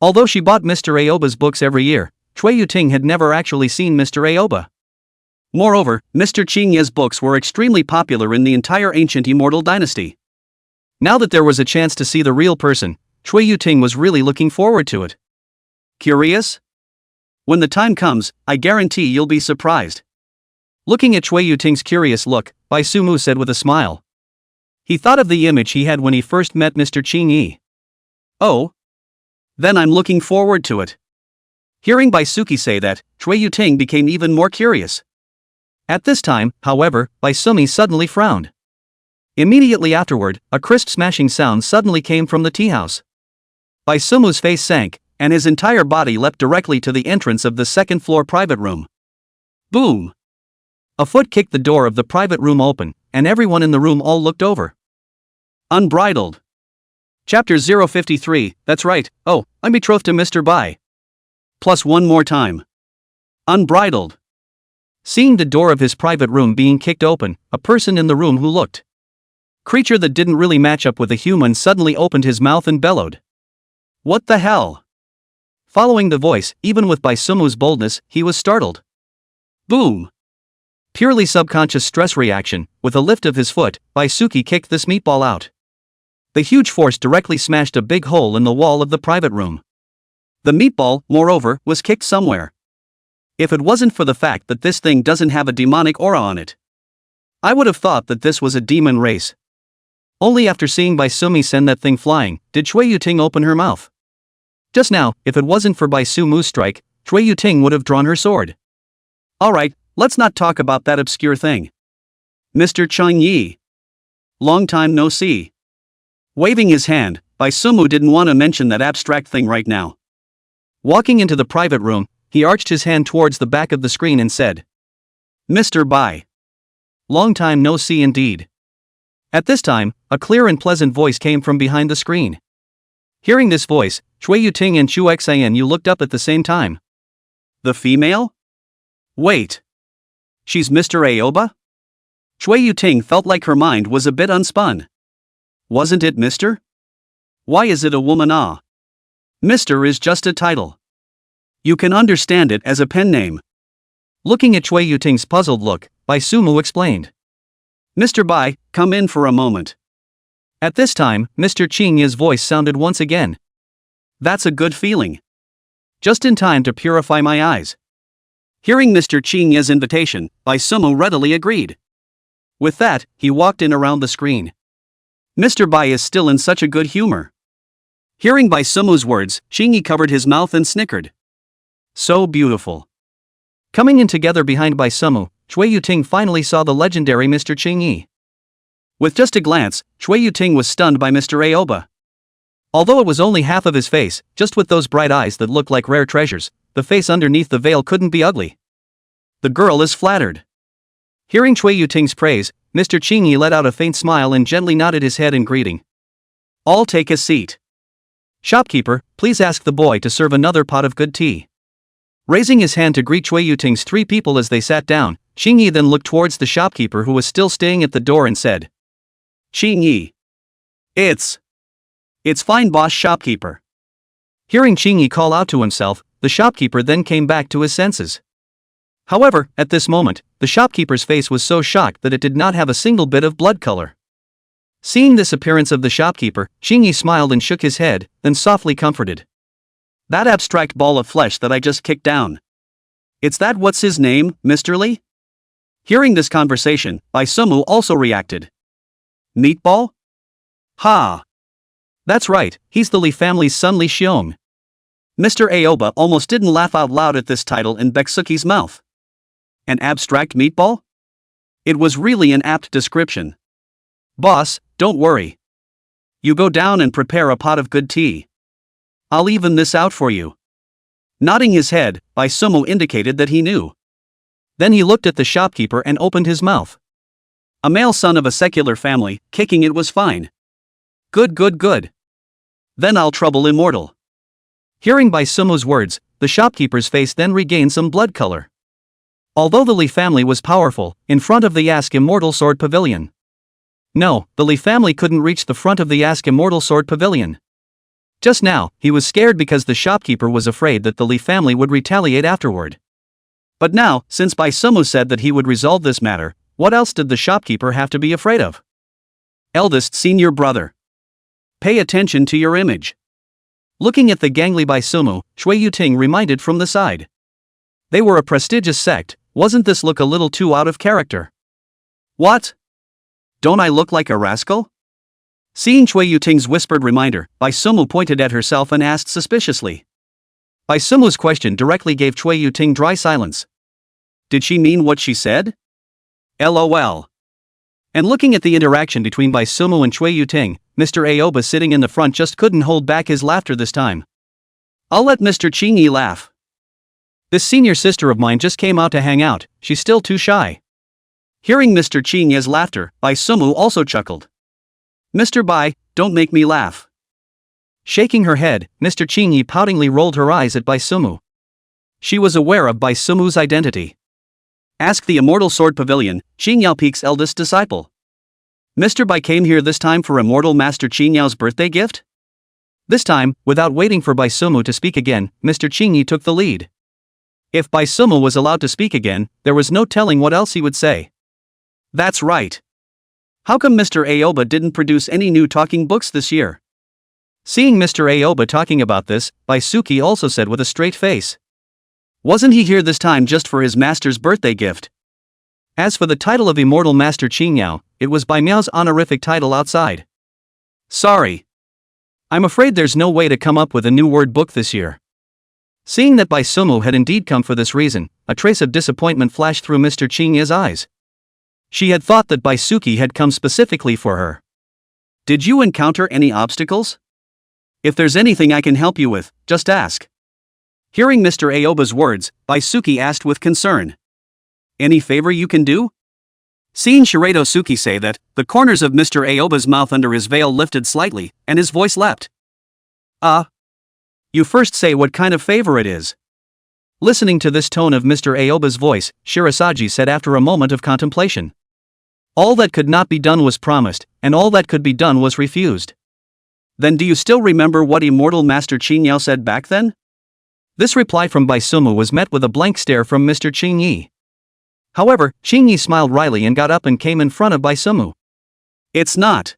Although she bought Mr. Aoba's books every year, Chui Yuting had never actually seen Mr. Aoba. Moreover, Mr. Qingye's books were extremely popular in the entire ancient immortal dynasty. Now that there was a chance to see the real person, Chui Yuting was really looking forward to it. Curious? When the time comes, I guarantee you'll be surprised. Looking at Chui Yuting's curious look, Bai Sumu said with a smile. He thought of the image he had when he first met Mr. Qingyi. Oh? Then I'm looking forward to it. Hearing Bai Suki say that, Chui Yuting became even more curious. At this time, however, Bai Sumi suddenly frowned. Immediately afterward, a crisp smashing sound suddenly came from the tea house. Bai Sumu's face sank, and his entire body leapt directly to the entrance of the second-floor private room. Boom! A foot kicked the door of the private room open, and everyone in the room all looked over. Unbridled. Chapter 053, that's right, oh, I'm betrothed to Mr. Bai. Plus one more time. Unbridled. Seeing the door of his private room being kicked open, a person in the room who looked creature that didn't really match up with a human suddenly opened his mouth and bellowed. What the hell? Following the voice, even with Bai Sumu's boldness, he was startled. Boom! Purely subconscious stress reaction, with a lift of his foot, Bai Suki kicked this meatball out. The huge force directly smashed a big hole in the wall of the private room. The meatball, moreover, was kicked somewhere. If it wasn't for the fact that this thing doesn't have a demonic aura on it, I would have thought that this was a demon race. Only after seeing Bai Sumi send that thing flying, did Chui Yuting open her mouth. Just now, if it wasn't for Bai Sumu's strike, Chui Yuting would have drawn her sword. Alright, let's not talk about that obscure thing. Mr. Qingyi. Long time no see. Waving his hand, Bai Sumu didn't want to mention that abstract thing right now. Walking into the private room, he arched his hand towards the back of the screen and said, Mr. Bai. Long time no see indeed. At this time, a clear and pleasant voice came from behind the screen. Hearing this voice, Chui Yuting and Chu Xianyu looked up at the same time. The female? Wait. She's Mr. Aoba? Chui Yuting felt like her mind was a bit unspun. Wasn't it Mr.? Why is it a woman? Mr. is just a title. You can understand it as a pen name. Looking at Chui Yuting's puzzled look, Bai Sumu explained. Mr. Bai, come in for a moment. At this time, Mr. Qingye's voice sounded once again. That's a good feeling. Just in time to purify my eyes. Hearing Mr. Qingye's invitation, Bai Sumu readily agreed. With that, he walked in around the screen. Mr. Bai is still in such a good humor. Hearing Bai Sumu's words, Qingyi covered his mouth and snickered. So beautiful. Coming in together behind Bai Sumu, Chui Yuting finally saw the legendary Mr. Ching Yi. With just a glance, Chui Yuting was stunned by Mr. Aoba. Although it was only half of his face, just with those bright eyes that looked like rare treasures, the face underneath the veil couldn't be ugly. The girl is flattered. Hearing Chui Yuting's praise, Mr. Ching Yi let out a faint smile and gently nodded his head in greeting. All take a seat. Shopkeeper, please ask the boy to serve another pot of good tea. Raising his hand to greet Chui Yuting's three people as they sat down, Ching Yi then looked towards the shopkeeper who was still staying at the door and said, Ching Yi. It's fine, boss shopkeeper. Hearing Ching Yi call out to himself, the shopkeeper then came back to his senses. However, at this moment, the shopkeeper's face was so shocked that it did not have a single bit of blood color. Seeing this appearance of the shopkeeper, Ching Yi smiled and shook his head, then softly comforted. That abstract ball of flesh that I just kicked down. It's that what's his name, Mr. Lee? Hearing this conversation, Bai Sumu also reacted. Meatball? Ha! That's right, he's the Lee family's son Lee Xiong. Mr. Aoba almost didn't laugh out loud at this title in Beksuki's mouth. An abstract meatball? It was really an apt description. Boss, don't worry. You go down and prepare a pot of good tea. I'll even this out for you. Nodding his head, Bai Sumu indicated that he knew. Then he looked at the shopkeeper and opened his mouth. A male son of a secular family, kicking it was fine. Good. Then I'll trouble Immortal. Hearing Bai Sumu's words, the shopkeeper's face then regained some blood color. Although the Lee family was powerful, in front of the Ask Immortal Sword Pavilion. No, the Lee family couldn't reach the front of the Ask Immortal Sword Pavilion. Just now, he was scared because the shopkeeper was afraid that the Lee family would retaliate afterward. But now, since Bai Sumu said that he would resolve this matter, what else did the shopkeeper have to be afraid of? Eldest senior brother. Pay attention to your image. Looking at the gangly Bai Sumu, Chui Yuting reminded from the side. They were a prestigious sect, wasn't this look a little too out of character? What? Don't I look like a rascal? Seeing Chui Yuting's whispered reminder, Bai Sumu pointed at herself and asked suspiciously. Bai Sumu's question directly gave Chui Yuting dry silence. Did she mean what she said? LOL. And looking at the interaction between Bai Sumu and Chui Yuting, Mr. Aoba sitting in the front just couldn't hold back his laughter this time. I'll let Mr. Ching Yi laugh. This senior sister of mine just came out to hang out, she's still too shy. Hearing Mr. Ching Yi's laughter, Bai Sumu also chuckled. Mr. Bai, don't make me laugh. Shaking her head, Mr. Ching Yi poutingly rolled her eyes at Bai Sumu. She was aware of Bai Sumu's identity. Ask the Immortal Sword Pavilion, Qing Yao Peak's eldest disciple. Mr. Bai came here this time for Immortal Master Qing Yao's birthday gift? This time, without waiting for Bai Sumu to speak again, Mr. Ching Yi took the lead. If Bai Sumu was allowed to speak again, there was no telling what else he would say. That's right. How come Mr. Aoba didn't produce any new talking books this year? Seeing Mr. Aoba talking about this, Bai Suki also said with a straight face. Wasn't he here this time just for his master's birthday gift? As for the title of Immortal Master Qing Yao, it was Bai Miao's honorific title outside. Sorry. I'm afraid there's no way to come up with a new word book this year. Seeing that Bai Sumu had indeed come for this reason, a trace of disappointment flashed through Mr. Ching Yi's eyes. She had thought that Bai Suki had come specifically for her. Did you encounter any obstacles? If there's anything I can help you with, just ask. Hearing Mr. Aoba's words, Bai Suki asked with concern. Any favor you can do? Seeing Shiredo Suki say that, the corners of Mr. Aoba's mouth under his veil lifted slightly, and his voice leapt. You first say what kind of favor it is. Listening to this tone of Mr. Aoba's voice, Shirasaji said after a moment of contemplation. All that could not be done was promised, and all that could be done was refused. Then do you still remember what Immortal Master Qing Yao said back then? This reply from Bai Sumu was met with a blank stare from Mr. Ching Yi. However, Ching Yi smiled wryly and got up and came in front of Bai Sumu. It's not.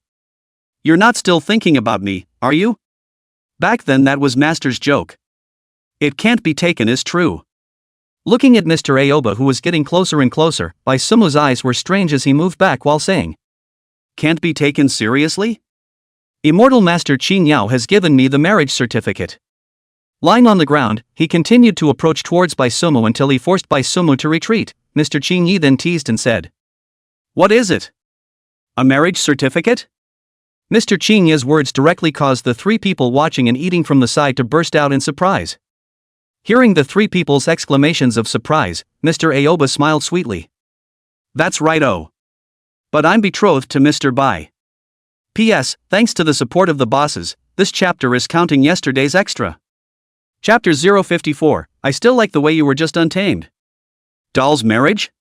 You're not still thinking about me, are you? Back then that was Master's joke. It can't be taken as true. Looking at Mr. Aoba who was getting closer and closer, Bai Sumu's eyes were strange as he moved back while saying. Can't be taken seriously? Immortal Master Qing Yao has given me the marriage certificate. Lying on the ground, he continued to approach towards Bai Sumu until he forced Bai Sumu to retreat, Mr. Ching Yi then teased and said. What is it? A marriage certificate? Mr. Ching Yi's words directly caused the three people watching and eating from the side to burst out in surprise. Hearing the three people's exclamations of surprise, Mr. Aoba smiled sweetly. That's right-o. But I'm betrothed to Mr. Bai. P.S. Thanks to the support of the bosses, this chapter is counting yesterday's extra. Chapter 054, I still like the way you were just untamed. Doll's marriage?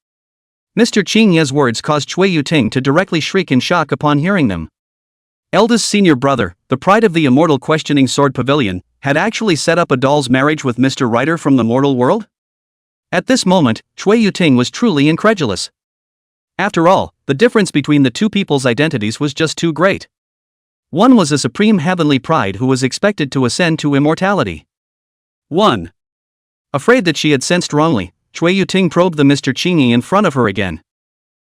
Mr. Ching Yi's words caused Chui Yuting to directly shriek in shock upon hearing them. Eldest senior brother, the pride of the Immortal questioning sword pavilion, had actually set up a doll's marriage with Mr. Writer from the mortal world? At this moment, Chui Yuting was truly incredulous. After all, the difference between the two people's identities was just too great. One was a supreme heavenly pride who was expected to ascend to immortality. 1. Afraid that she had sensed wrongly, Chui Yuting probed the Mr. Ching Yi in front of her again.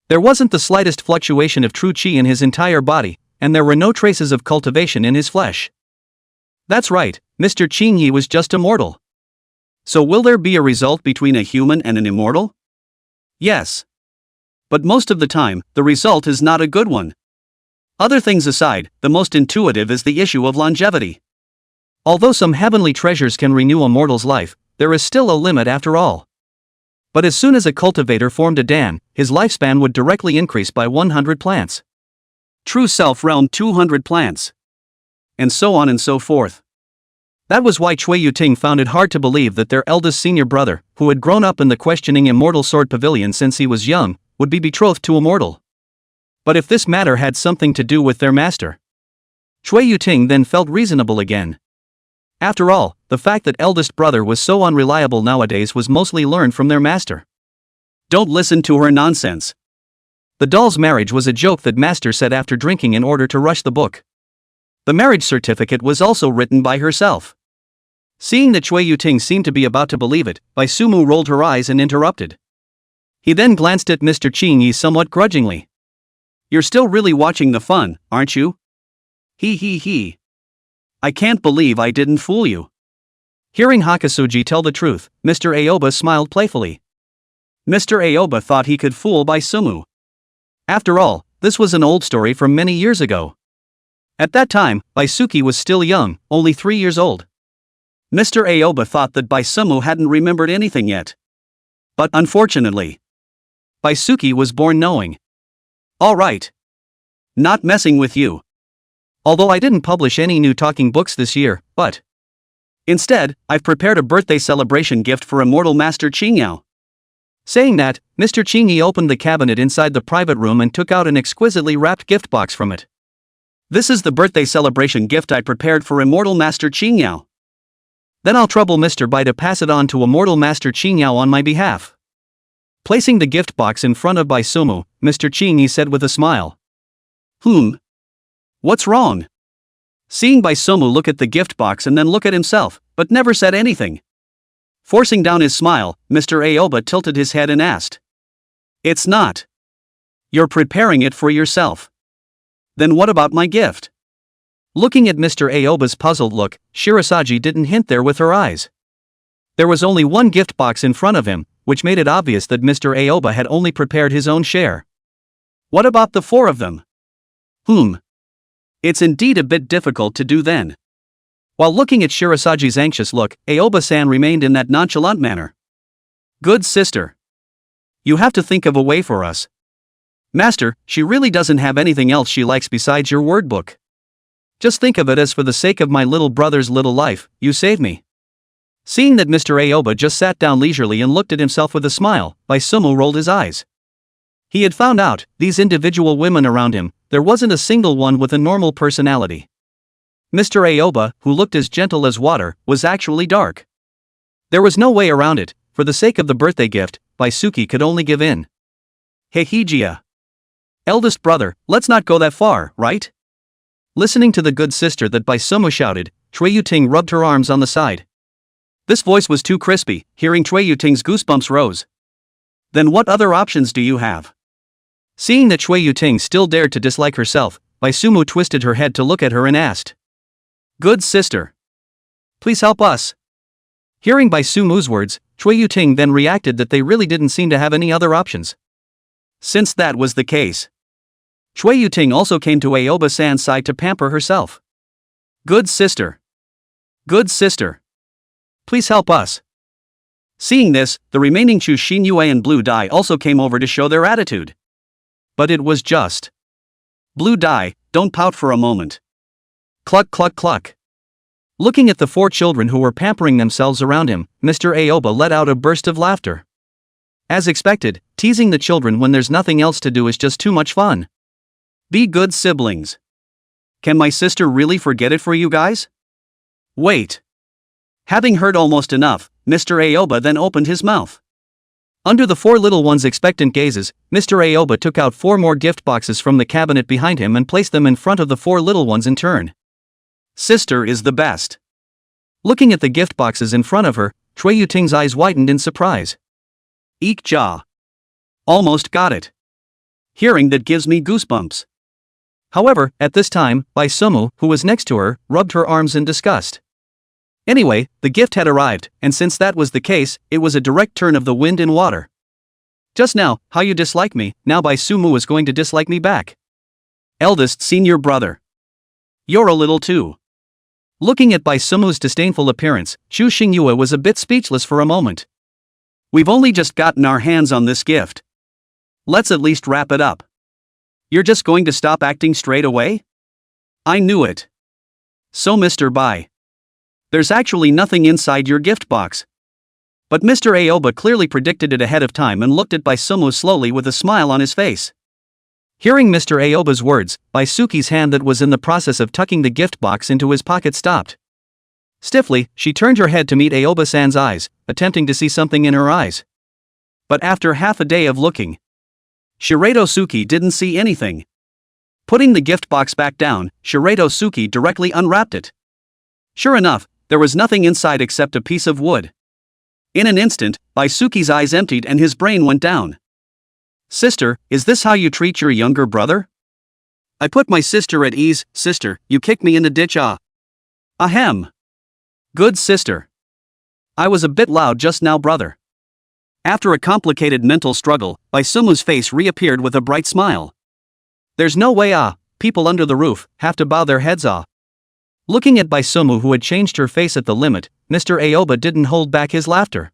There wasn't the slightest fluctuation of true qi in his entire body, and there were no traces of cultivation in his flesh. That's right, Mr. Ching Yi was just immortal. So will there be a result between a human and an immortal? Yes. But most of the time, the result is not a good one. Other things aside, the most intuitive is the issue of longevity. Although some heavenly treasures can renew a mortal's life, there is still a limit after all. But as soon as a cultivator formed a dan, his lifespan would directly increase by 100 plants. True self realm 200 plants. And so on and so forth. That was why Chui Yuting found it hard to believe that their eldest senior brother, who had grown up in the questioning Immortal Sword Pavilion since he was young, would be betrothed to a mortal. But if this matter had something to do with their master, Chui Yuting then felt reasonable again. After all, the fact that eldest brother was so unreliable nowadays was mostly learned from their master. Don't listen to her nonsense. The doll's marriage was a joke that master said after drinking in order to rush the book. The marriage certificate was also written by herself. Seeing that Chui Yuting seemed to be about to believe it, Bai Sumu rolled her eyes and interrupted. He then glanced at Mr. Ching Yi somewhat grudgingly. You're still really watching the fun, aren't you? He. I can't believe I didn't fool you. Hearing Hakasuji tell the truth, Mr. Aoba smiled playfully. Mr. Aoba thought he could fool Bai Sumu. After all, this was an old story from many years ago. At that time, Baisuki was still young, only 3 years old. Mr. Aoba thought that Bai Sumu hadn't remembered anything yet. But unfortunately, Baisuki was born knowing. All right. Not messing with you. Although I didn't publish any new talking books this year, but instead, I've prepared a birthday celebration gift for Immortal Master Qingyao. Saying that, Mr. Ching Yi opened the cabinet inside the private room and took out an exquisitely wrapped gift box from it. This is the birthday celebration gift I prepared for Immortal Master Qingyao. Then I'll trouble Mr. Bai to pass it on to Immortal Master Qingyao on my behalf. Placing the gift box in front of Bai Sumu, Mr. Ching Yi said with a smile. What's wrong? Seeing Bai Sumu look at the gift box and then look at himself, but never said anything. Forcing down his smile, Mr. Aoba tilted his head and asked. It's not. You're preparing it for yourself. Then what about my gift? Looking at Mr. Aoba's puzzled look, Shirasagi didn't hint there with her eyes. There was only one gift box in front of him, which made it obvious that Mr. Aoba had only prepared his own share. What about the 4 of them? It's indeed a bit difficult to do then. While looking at Shirasagi's anxious look, Aoba-san remained in that nonchalant manner. Good sister. You have to think of a way for us. Master, she really doesn't have anything else she likes besides your word book. Just think of it as for the sake of my little brother's little life, you save me. Seeing that Mr. Aoba just sat down leisurely and looked at himself with a smile, Bai Sumu rolled his eyes. He had found out, these individual women around him, there wasn't a single one with a normal personality. Mr. Aoba, who looked as gentle as water, was actually dark. There was no way around it. For the sake of the birthday gift, Baisuki could only give in. Heijiya. Eldest brother, let's not go that far, right? Listening to the good sister that Bai Sumu shouted, Chui Yuting rubbed her arms on the side. This voice was too crispy. Hearing Chui Yuting's goosebumps rose. Then what other options do you have? Seeing that Chui Yuting still dared to dislike herself, Bai Sumu twisted her head to look at her and asked. Good sister. Please help us. Hearing Bai Sumu's words, Chui Yuting then reacted that they really didn't seem to have any other options. Since that was the case, Chui Yuting also came to Aoba-san's side to pamper herself. Good sister. Good sister. Please help us. Seeing this, the remaining Chu Xinyue and Blue Dai also came over to show their attitude. But it was just. Blue Dai, don't pout for a moment. Cluck cluck cluck. Looking at the 4 children who were pampering themselves around him, Mr. Aoba let out a burst of laughter. As expected, teasing the children when there's nothing else to do is just too much fun. Be good siblings. Can my sister really forget it for you guys? Wait. Having heard almost enough, Mr. Aoba then opened his mouth. Under the 4 little ones' expectant gazes, Mr. Aoba took out 4 more gift boxes from the cabinet behind him and placed them in front of the 4 little ones in turn. Sister is the best. Looking at the gift boxes in front of her, Chui Yuting's eyes widened in surprise. Eek ja. Almost got it. Hearing that gives me goosebumps. However, at this time, Bai Sumu, who was next to her, rubbed her arms in disgust. Anyway, the gift had arrived, and since that was the case, it was a direct turn of the wind and water. Just now, how you dislike me, now Bai Sumu is going to dislike me back. Eldest senior brother. You're a little too. Looking at Bai Sumu's disdainful appearance, Chu Xingyue was a bit speechless for a moment. We've only just gotten our hands on this gift. Let's at least wrap it up. You're just going to stop acting straight away? I knew it. So Mr. Bai. There's actually nothing inside your gift box. But Mr. Aoba clearly predicted it ahead of time and looked at Bai Sumu slowly with a smile on his face. Hearing Mr. Aoba's words, Bai Suki's hand that was in the process of tucking the gift box into his pocket stopped. Stiffly, she turned her head to meet Aoba-san's eyes, attempting to see something in her eyes. But after half a day of looking, Shirato Suki didn't see anything. Putting the gift box back down, Shirato Suki directly unwrapped it. Sure enough, there was nothing inside except a piece of wood. In an instant, Bai Suki's eyes emptied and his brain went down. Sister, is this how you treat your younger brother? I put my sister at ease. Sister, you kicked me in the ditch. Ahem. Good sister. I was a bit loud just now, brother. After a complicated mental struggle, Bai Sumu's face reappeared with a bright smile. There's no way people under the roof have to bow their heads. Looking at Bai Sumu, who had changed her face at the limit, Mr. Aoba didn't hold back his laughter.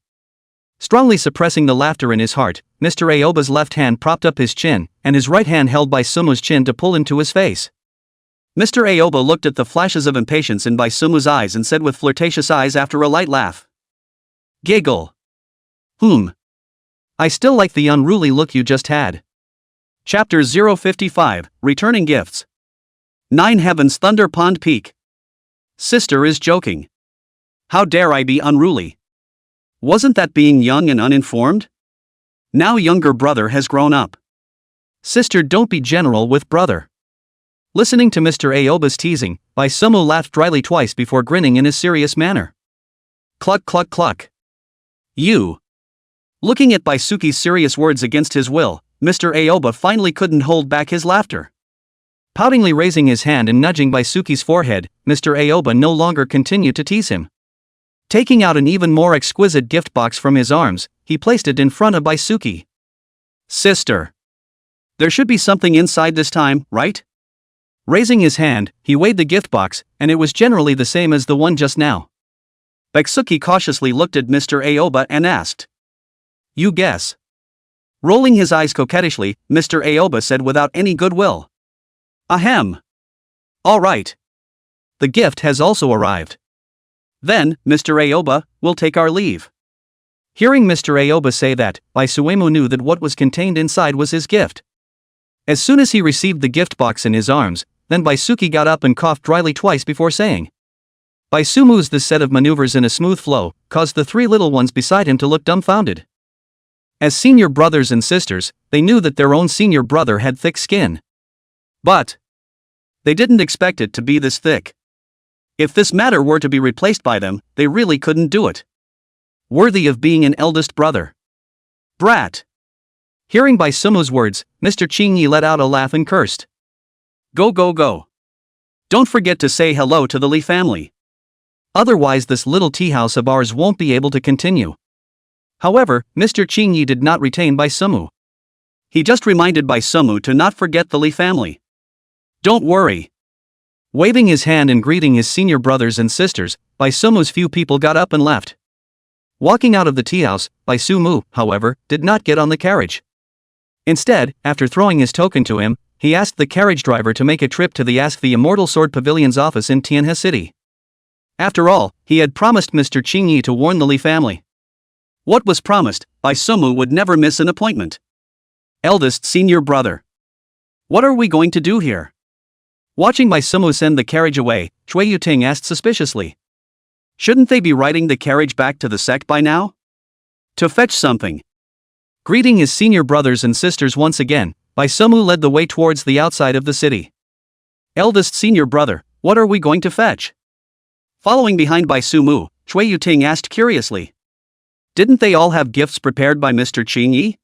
Strongly suppressing the laughter in his heart, Mr. Aoba's left hand propped up his chin, and his right hand held Bai Sumu's chin to pull into his face. Mr. Aoba looked at the flashes of impatience in Bai Sumu's eyes and said with flirtatious eyes after a light laugh. Giggle. I still like the unruly look you just had. Chapter 055, Returning Gifts. 9 Heavens Thunder Pond Peak. Sister is joking. How dare I be unruly? Wasn't that being young and uninformed? Now younger brother has grown up. Sister, don't be general with brother. Listening to Mr. Aoba's teasing, Bai Sumu laughed dryly twice before grinning in his serious manner. Cluck cluck cluck. You. Looking at Bai Suki's serious words against his will, Mr. Aoba finally couldn't hold back his laughter. Poutingly raising his hand and nudging Bai Suki's forehead, Mr. Aoba no longer continued to tease him. Taking out an even more exquisite gift box from his arms, he placed it in front of Bai Suki. Sister. There should be something inside this time, right? Raising his hand, he weighed the gift box, and it was generally the same as the one just now. Bai Suki cautiously looked at Mr. Aoba and asked. You guess. Rolling his eyes coquettishly, Mr. Aoba said without any goodwill. Ahem. All right. The gift has also arrived. Then, Mr. Aoba, we'll take our leave. Hearing Mr. Aoba say that, Bai Suemu knew that what was contained inside was his gift. As soon as he received the gift box in his arms, then Bai Suki got up and coughed dryly twice before saying. Bai Sumu's this set of maneuvers in a smooth flow caused the 3 little ones beside him to look dumbfounded. As senior brothers and sisters, they knew that their own senior brother had thick skin. But they didn't expect it to be this thick. If this matter were to be replaced by them, they really couldn't do it. Worthy of being an eldest brother. Brat. Hearing Bai Sumu's words, Mr. Qingyi let out a laugh and cursed. Go go go. Don't forget to say hello to the Li family. Otherwise this little tea house of ours won't be able to continue. However, Mr. Qingyi did not retain Bai Sumu. He just reminded Bai Sumu to not forget the Li family. Don't worry. Waving his hand and greeting his senior brothers and sisters, Bai Sumu's few people got up and left. Walking out of the tea house, Bai Sumu, however, did not get on the carriage. Instead, after throwing his token to him, he asked the carriage driver to make a trip to the Immortal Sword Pavilion's office in Tianhe City. After all, he had promised Mr. Qingyi to warn the Li family. What was promised, Bai Sumu would never miss an appointment. Eldest senior brother. What are we going to do here? Watching Bai Sumu send the carriage away, Chui Yuting asked suspiciously. Shouldn't they be riding the carriage back to the sect by now? To fetch something. Greeting his senior brothers and sisters once again, Bai Sumu led the way towards the outside of the city. Eldest senior brother, what are we going to fetch? Following behind Bai Sumu, Chui Yuting asked curiously. Didn't they all have gifts prepared by Mr. Qingyi?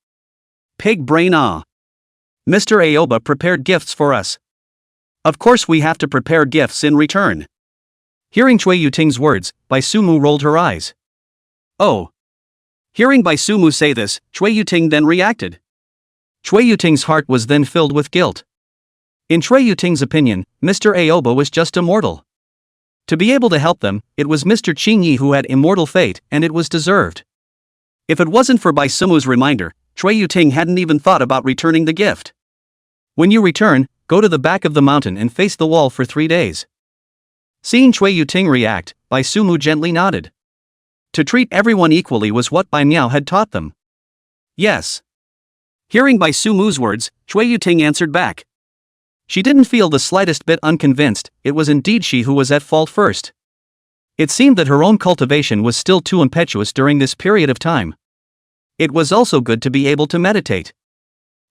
Pig brain ah. Mr. Aoba prepared gifts for us. Of course we have to prepare gifts in return. Hearing Chui Yuting's words, Bai Sumu rolled her eyes. Oh. Hearing Bai Sumu say this, Chui Yuting then reacted. Chui Yuting's heart was then filled with guilt. In Chui Yuting's opinion, Mr. Aoba was just immortal. To be able to help them, it was Mr. Qingyi who had immortal fate, and it was deserved. If it wasn't for Bai Sumu's reminder, Chui Yuting hadn't even thought about returning the gift. When you return, go to the back of the mountain and face the wall for 3 days. Seeing Chui Yuting react, Bai Sumu gently nodded. To treat everyone equally was what Bai Miao had taught them. Yes. Hearing Bai Sumu's words, Chui Yuting answered back. She didn't feel the slightest bit unconvinced, it was indeed she who was at fault first. It seemed that her own cultivation was still too impetuous during this period of time. It was also good to be able to meditate.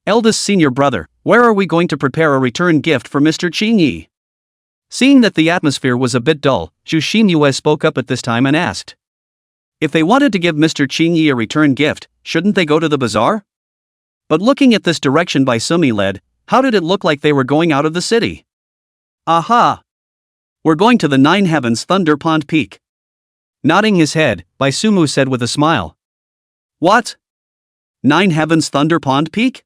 Eldest senior brother, where are we going to prepare a return gift for Mr. Qingyi? Seeing that the atmosphere was a bit dull, Zhu Xinyue spoke up at this time and asked. If they wanted to give Mr. Qingyi a return gift, shouldn't they go to the bazaar? But looking at this direction Bai Sumi led, how did it look like they were going out of the city? Aha! We're going to the Nine Heavens Thunder Pond Peak. Nodding his head, Bai Sumu said with a smile. What? Nine Heavens Thunder Pond Peak?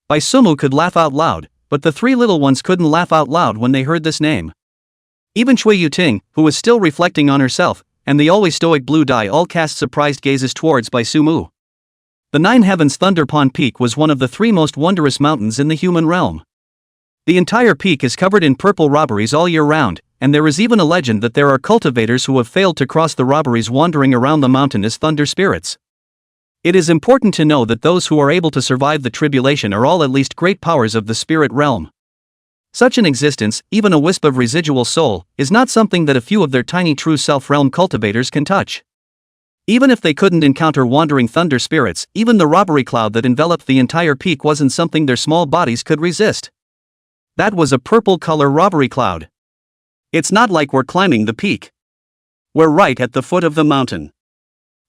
Bai Sumu could laugh out loud, but the 3 little ones couldn't laugh out loud when they heard this name. Even Chui Yuting, who was still reflecting on herself, and the always stoic Blue Dai all cast surprised gazes towards Bai Sumu. The Nine Heavens Thunder Pond Peak was one of the 3 most wondrous mountains in the human realm. The entire peak is covered in purple robberies all year round, and there is even a legend that there are cultivators who have failed to cross the robberies wandering around the mountain as thunder spirits. It is important to know that those who are able to survive the tribulation are all at least great powers of the spirit realm. Such an existence, even a wisp of residual soul, is not something that a few of their tiny true self-realm cultivators can touch. Even if they couldn't encounter wandering thunder spirits, even the robbery cloud that enveloped the entire peak wasn't something their small bodies could resist. That was a purple color robbery cloud. It's not like we're climbing the peak. We're right at the foot of the mountain.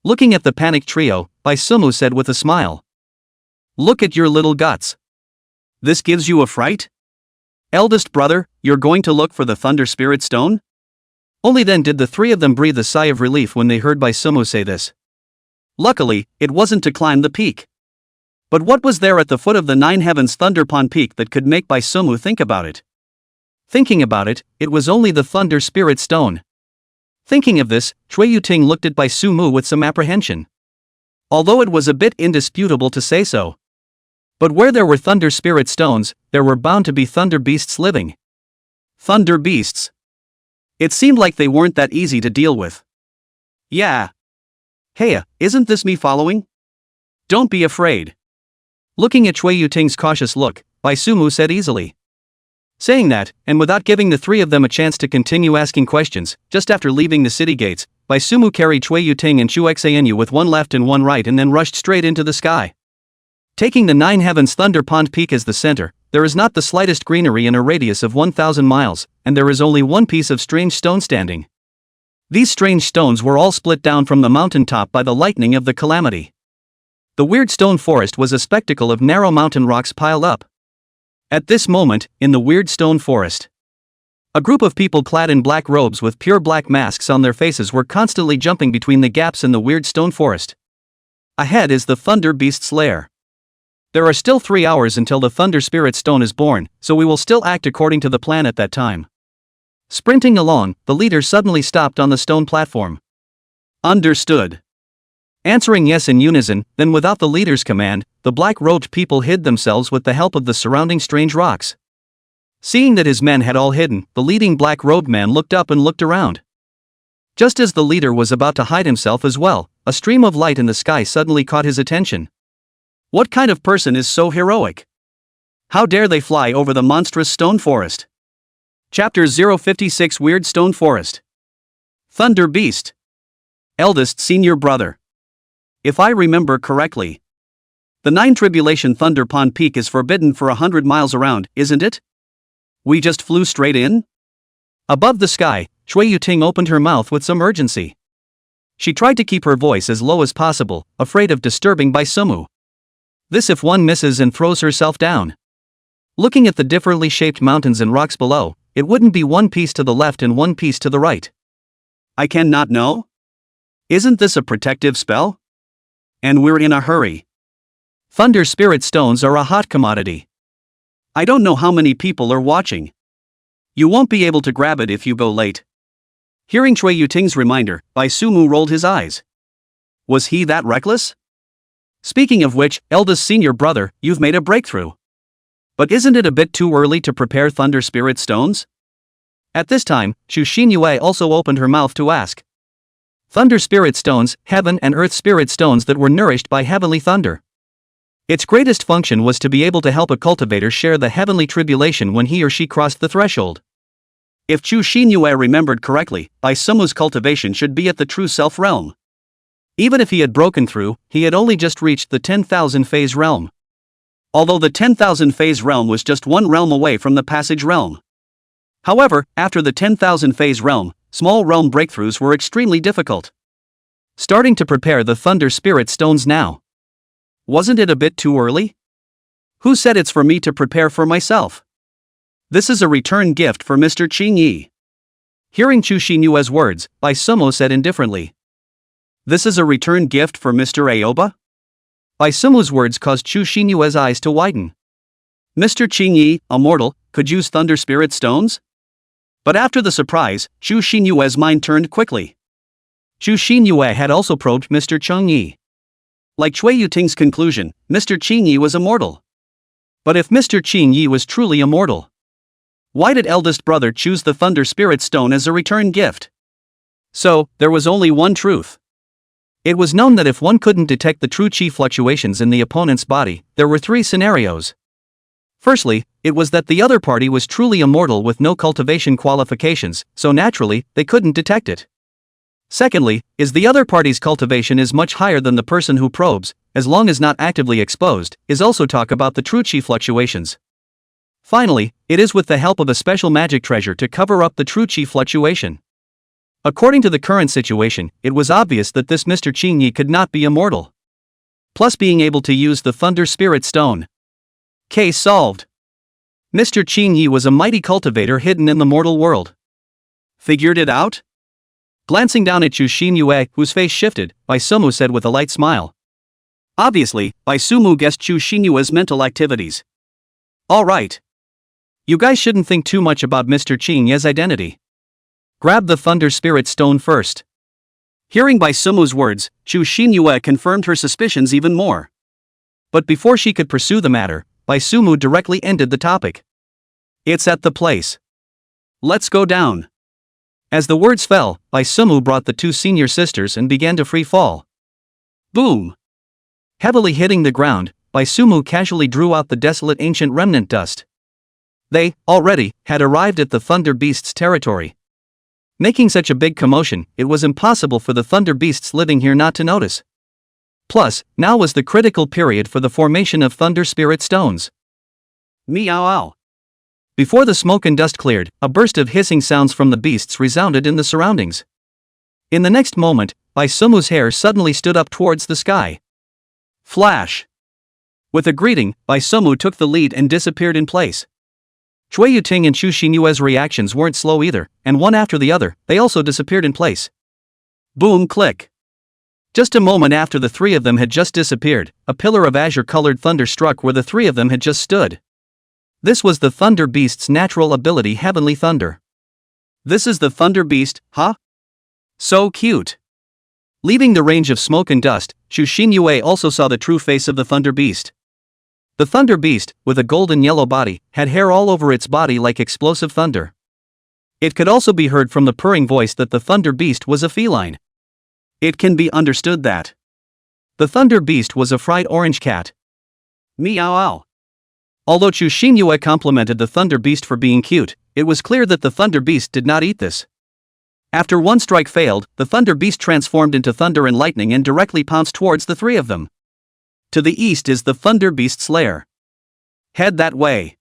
Looking at the panicked trio, Bai Sumu said with a smile. Look at your little guts. This gives you a fright? Eldest brother, you're going to look for the Thunder Spirit Stone? Only then did the 3 of them breathe a sigh of relief when they heard Bai Sumu say this. Luckily, it wasn't to climb the peak. But what was there at the foot of the Nine Heavens Thunder Pond Peak that could make Bai Sumu think about it? Thinking about it, it was only the Thunder Spirit Stone. Thinking of this, Chui Yuting looked at Bai Sumu with some apprehension. Although it was a bit indisputable to say so. But where there were Thunder Spirit Stones, there were bound to be Thunder Beasts living. Thunder Beasts. It seemed like they weren't that easy to deal with. Yeah. Hey, isn't this me following? Don't be afraid. Looking at Chui Yuting's cautious look, Bai Sumu said easily. Saying that, and without giving the 3 of them a chance to continue asking questions, just after leaving the city gates, Bai Sumu carried Chui Yuting and Chu Xanu with one left and one right and then rushed straight into the sky. Taking the Nine Heavens Thunder Pond Peak as the center, there is not the slightest greenery in a radius of 1,000 miles, and there is only one piece of strange stone standing. These strange stones were all split down from the mountain top by the lightning of the calamity. The weird stone forest was a spectacle of narrow mountain rocks piled up. At this moment, in the weird stone forest, a group of people clad in black robes with pure black masks on their faces were constantly jumping between the gaps in the weird stone forest. Ahead is the Thunder Beast's lair. There are still 3 hours until the Thunder Spirit Stone is born, so we will still act according to the plan at that time. Sprinting along, the leader suddenly stopped on the stone platform. Understood. Answering yes in unison, then without the leader's command, the black-robed people hid themselves with the help of the surrounding strange rocks. Seeing that his men had all hidden, the leading black-robed man looked up and looked around. Just as the leader was about to hide himself as well, a stream of light in the sky suddenly caught his attention. What kind of person is so heroic? How dare they fly over the monstrous stone forest? Chapter 056 Weird Stone Forest. Thunder Beast. Eldest senior brother. If I remember correctly, the 9 Tribulation Thunder Pond Peak is forbidden for 100 miles around, isn't it? We just flew straight in? Above the sky, Shui Yuting opened her mouth with some urgency. She tried to keep her voice as low as possible, afraid of disturbing Bai Sumu. This if one misses and throws herself down. Looking at the differently shaped mountains and rocks below, it wouldn't be one piece to the left and one piece to the right. I cannot know? Isn't this a protective spell? And we're in a hurry. Thunder Spirit Stones are a hot commodity. I don't know how many people are watching. You won't be able to grab it if you go late. Hearing Shui Yuting's reminder, Bai Sumu rolled his eyes. Was he that reckless? Speaking of which, eldest senior brother, you've made a breakthrough. But isn't it a bit too early to prepare Thunder Spirit Stones? At this time, Shu Xinyue also opened her mouth to ask. Thunder Spirit Stones, Heaven and Earth Spirit Stones that were nourished by heavenly thunder. Its greatest function was to be able to help a cultivator share the heavenly tribulation when he or she crossed the threshold. If Chu Xinyue remembered correctly, Bai Sumu's cultivation should be at the true self realm. Even if he had broken through, he had only just reached the 10,000 phase realm. Although the 10,000 phase realm was just one realm away from the passage realm. However, after the 10,000 phase realm, small realm breakthroughs were extremely difficult. Starting to prepare the Thunder Spirit Stones now. Wasn't it a bit too early? Who said it's for me to prepare for myself? This is a return gift for Mr. Qing Yi. Hearing Chu Xinyue's words, Bai Sumu said indifferently. This is a return gift for Mr. Aoba? Bai Sumu's words caused Chu Xinyue's eyes to widen. Mr. Qing Yi, Immortal, could use Thunder Spirit Stones? But after the surprise, Chu Xinyue's mind turned quickly. Chu Xinyue had also probed Mr. Cheng Yi. Like Shui Yuting's conclusion, Mr. Qing Yi was immortal. But if Mr. Qing Yi was truly immortal, why did eldest brother choose the Thunder Spirit Stone as a return gift? So, there was only one truth. It was known that if one couldn't detect the true chi fluctuations in the opponent's body, there were 3 scenarios. Firstly, it was that the other party was truly immortal with no cultivation qualifications, so naturally, they couldn't detect it. Secondly, is the other party's cultivation is much higher than the person who probes, as long as not actively exposed, is also talk about the true chi fluctuations. Finally, it is with the help of a special magic treasure to cover up the true chi fluctuation. According to the current situation, it was obvious that this Mr. Qing Yi could not be immortal. Plus being able to use the Thunder Spirit Stone. Case solved. Mr. Qing Yi was a mighty cultivator hidden in the mortal world. Figured it out? Glancing down at Chu Xinyue, whose face shifted, Bai Sumu said with a light smile. Obviously, Bai Sumu guessed Chu Xinyue's mental activities. Alright. You guys shouldn't think too much about Mr. Qing Yi's identity. Grab the Thunder Spirit Stone first. Hearing Bai Sumu's words, Chu Xinyue confirmed her suspicions even more. But before she could pursue the matter, Bai Sumu directly ended the topic. It's at the place. Let's go down. As the words fell, Bai Sumu brought the 2 senior sisters and began to free fall. Boom! Heavily hitting the ground, Bai Sumu casually drew out the desolate ancient remnant dust. They, already, had arrived at the Thunder Beast's territory. Making such a big commotion, it was impossible for the Thunder Beasts living here not to notice. Plus, now was the critical period for the formation of Thunder Spirit Stones. Meow. Before the smoke and dust cleared, a burst of hissing sounds from the beasts resounded in the surroundings. In the next moment, Bai Sumu's hair suddenly stood up towards the sky. Flash! With a greeting, Bai Sumu took the lead and disappeared in place. Shui Yuting and Chu Xinyue's reactions weren't slow either, and one after the other, they also disappeared in place. Boom click. Just a moment after the three of them had just disappeared, a pillar of azure-colored thunder struck where the three of them had just stood. This was the Thunder Beast's natural ability, Heavenly Thunder. This is the Thunder Beast, huh? So cute. Leaving the range of smoke and dust, Xu Xinyue also saw the true face of the Thunder Beast. The Thunder Beast, with a golden yellow body, had hair all over its body like explosive thunder. It could also be heard from the purring voice that the Thunder Beast was a feline. It can be understood that the Thunder Beast was a fried orange cat. Meow. Although Xu Xinyue complimented the Thunder Beast for being cute, it was clear that the Thunder Beast did not eat this. After one strike failed, the Thunder Beast transformed into thunder and lightning and directly pounced towards the three of them. To the east is the Thunder Beast's lair. Head that way.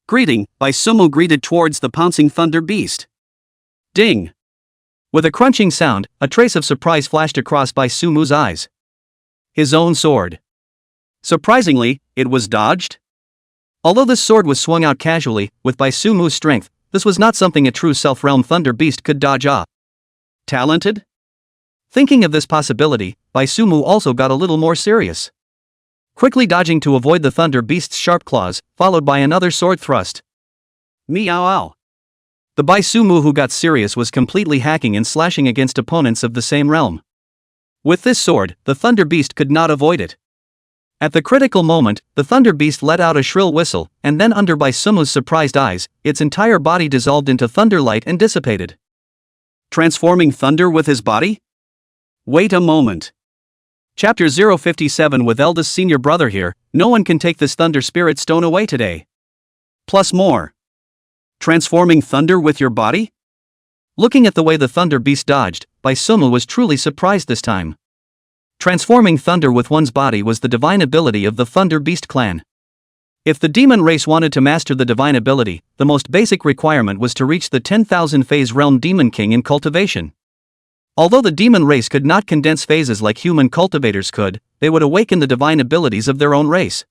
Greeting, Baisumu greeted towards the pouncing Thunder Beast. Ding! With a crunching sound, a trace of surprise flashed across Baisumu's eyes. His own sword. Surprisingly, it was dodged. Although this sword was swung out casually, with Baisumu's strength, this was not something a true self-realm Thunder Beast could dodge off. Talented? Thinking of this possibility, Baisumu also got a little more serious. Quickly dodging to avoid the Thunder Beast's sharp claws, followed by another sword thrust. Meow. The Baisumu who got serious was completely hacking and slashing against opponents of the same realm. With this sword, the Thunder Beast could not avoid it. At the critical moment, the Thunder Beast let out a shrill whistle, and then under Baisumu's surprised eyes, its entire body dissolved into thunderlight and dissipated. Transforming thunder with his body? Wait a moment. Chapter 057 with eldest senior brother here, no one can take this Thunder Spirit Stone away today. Plus more. Transforming thunder with your body? Looking at the way the Thunder Beast dodged, Baisumu was truly surprised this time. Transforming thunder with one's body was the divine ability of the Thunder Beast clan. If the demon race wanted to master the divine ability, the most basic requirement was to reach the 10,000 phase realm Demon King in cultivation. Although the demon race could not condense phases like human cultivators could, they would awaken the divine abilities of their own race.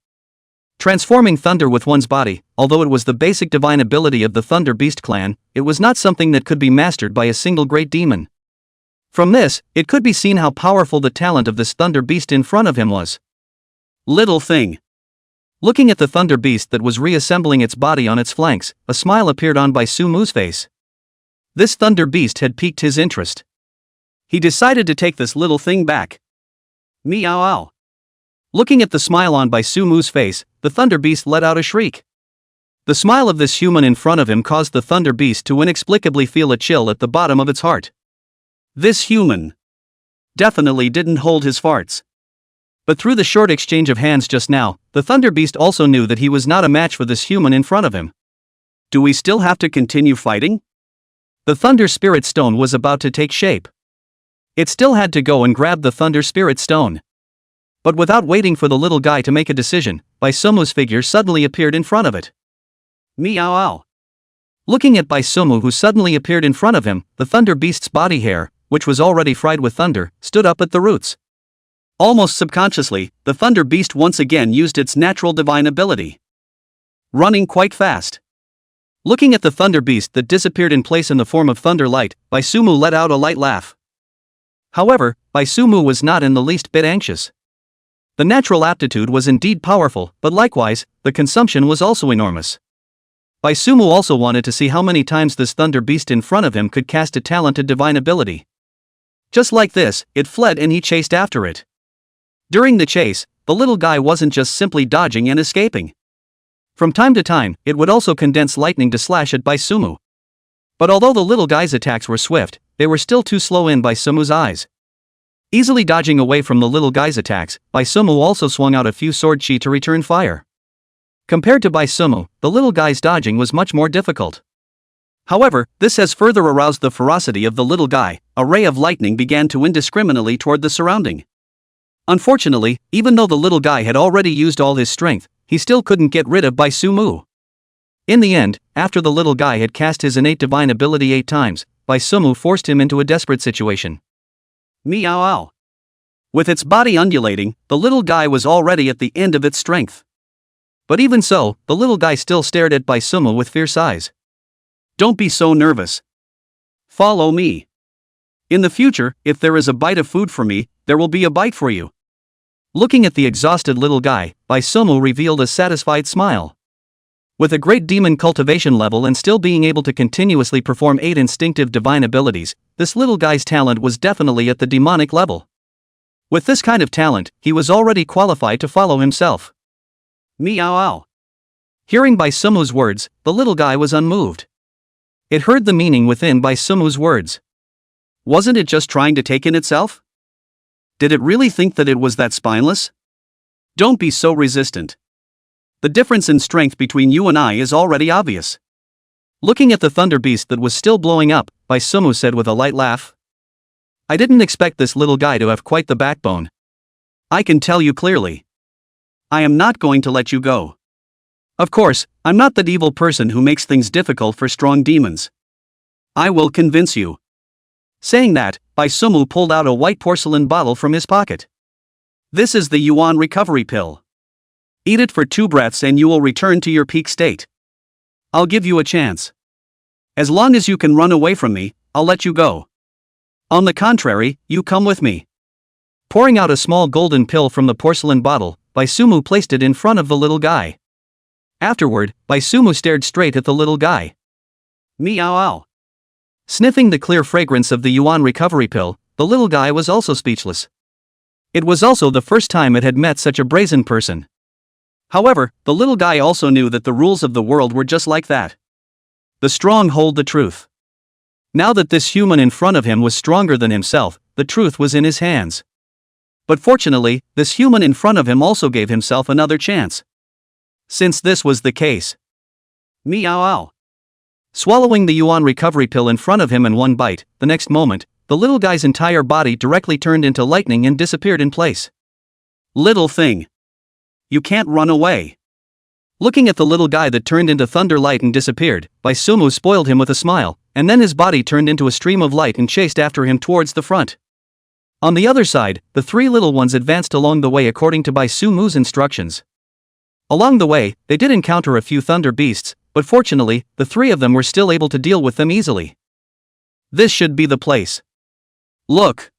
Transforming thunder with one's body, although it was the basic divine ability of the Thunder Beast clan, it was not something that could be mastered by a single great demon. From this, it could be seen how powerful the talent of this Thunder Beast in front of him was. Little thing. Looking at the Thunder Beast that was reassembling its body on its flanks, a smile appeared on Baisumu's face. This Thunder Beast had piqued his interest. He decided to take this little thing back. Meow. Looking at the smile on Baisumu's face, the Thunder Beast let out a shriek. The smile of this human in front of him caused the Thunder Beast to inexplicably feel a chill at the bottom of its heart. This human definitely didn't hold his farts. But through the short exchange of hands just now, the Thunder Beast also knew that he was not a match for this human in front of him. Do we still have to continue fighting? The Thunder Spirit Stone was about to take shape. It still had to go and grab the Thunder Spirit Stone. But without waiting for the little guy to make a decision, Baisumu's figure suddenly appeared in front of it. Meow. Looking at Baisumu who suddenly appeared in front of him, the Thunder Beast's body hair, which was already fried with thunder, stood up at the roots. Almost subconsciously, the Thunder Beast once again used its natural divine ability. Running quite fast. Looking at the Thunder Beast that disappeared in place in the form of thunder light, Baisumu let out a light laugh. However, Baisumu was not in the least bit anxious. The natural aptitude was indeed powerful, but likewise, the consumption was also enormous. Baisumu also wanted to see how many times this Thunder Beast in front of him could cast a talented divine ability. Just like this, it fled and he chased after it. During the chase, the little guy wasn't just simply dodging and escaping. From time to time, it would also condense lightning to slash at Baisumu. But although the little guy's attacks were swift, they were still too slow in Baisumu's eyes. Easily dodging away from the little guy's attacks, Baisumu also swung out a few sword chi to return fire. Compared to Baisumu, the little guy's dodging was much more difficult. However, this has further aroused the ferocity of the little guy. A ray of lightning began to indiscriminately toward the surrounding. Unfortunately, even though the little guy had already used all his strength, he still couldn't get rid of Baisumu. In the end, after the little guy had cast his innate divine ability 8 times, Baisumu forced him into a desperate situation. Meow. With its body undulating, the little guy was already at the end of its strength. But even so, the little guy still stared at Baisumu with fierce eyes. Don't be so nervous. Follow me. In the future, if there is a bite of food for me, there will be a bite for you. Looking at the exhausted little guy, Baisumu revealed a satisfied smile. With a great demon cultivation level and still being able to continuously perform 8 instinctive divine abilities, this little guy's talent was definitely at the demonic level. With this kind of talent, he was already qualified to follow himself. Meow. Hearing Baisumu's words, the little guy was unmoved. It heard the meaning within Baisumu's words. Wasn't it just trying to take in itself? Did it really think that it was that spineless? Don't be so resistant. The difference in strength between you and I is already obvious. Looking at the thunder beast that was still blowing up, Baisumu said with a light laugh. I didn't expect this little guy to have quite the backbone. I can tell you clearly. I am not going to let you go. Of course, I'm not that evil person who makes things difficult for strong demons. I will convince you. Saying that, Baisumu pulled out a white porcelain bottle from his pocket. This is the Yuan recovery pill. Eat it for 2 breaths and you will return to your peak state. I'll give you a chance. As long as you can run away from me, I'll let you go. On the contrary, you come with me. Pouring out a small golden pill from the porcelain bottle, Baisumu placed it in front of the little guy. Afterward, Baisumu stared straight at the little guy. Meow. Sniffing the clear fragrance of the Yuan recovery pill, the little guy was also speechless. It was also the first time it had met such a brazen person. However, the little guy also knew that the rules of the world were just like that. The strong hold the truth. Now that this human in front of him was stronger than himself, the truth was in his hands. But fortunately, this human in front of him also gave himself another chance. Since this was the case. Meow. Swallowing the Yuan recovery pill in front of him in one bite, the next moment, the little guy's entire body directly turned into lightning and disappeared in place. Little thing. You can't run away. Looking at the little guy that turned into thunder light and disappeared, Baisumu spoiled him with a smile, and then his body turned into a stream of light and chased after him towards the front. On the other side, the 3 little ones advanced along the way according to Baisumu's instructions. Along the way, they did encounter a few thunder beasts, but fortunately, the 3 of them were still able to deal with them easily. This should be the place. Look.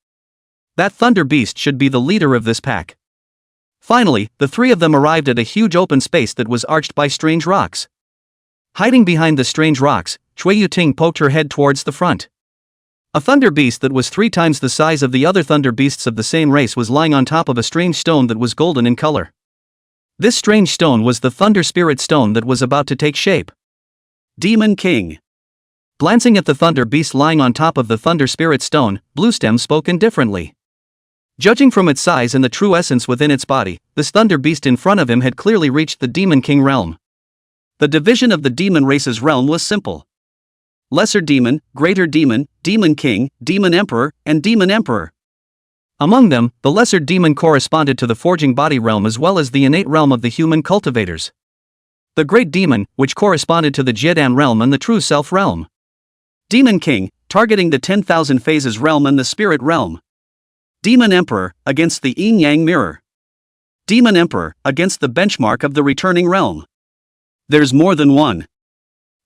That thunder beast should be the leader of this pack. Finally, the 3 of them arrived at a huge open space that was arched by strange rocks. Hiding behind the strange rocks, Cui Yuting poked her head towards the front. A thunder beast that was 3 times the size of the other thunder beasts of the same race was lying on top of a strange stone that was golden in color. This strange stone was the Thunder Spirit Stone that was about to take shape. Demon King. Glancing at the Thunder Beast lying on top of the Thunder Spirit Stone, Bluestem spoke indifferently. Judging from its size and the true essence within its body, this Thunder Beast in front of him had clearly reached the Demon King realm. The division of the demon race's realm was simple. Lesser Demon, Greater Demon, Demon King, Demon Emperor, and Demon Emperor. Among them, the lesser demon corresponded to the forging body realm as well as the innate realm of the human cultivators. The great demon, which corresponded to the Jiedan realm and the true self realm. Demon King, targeting the 10,000 phases realm and the spirit realm. Demon Emperor, against the yin-yang mirror. Demon Emperor, against the benchmark of the returning realm. There's more than one.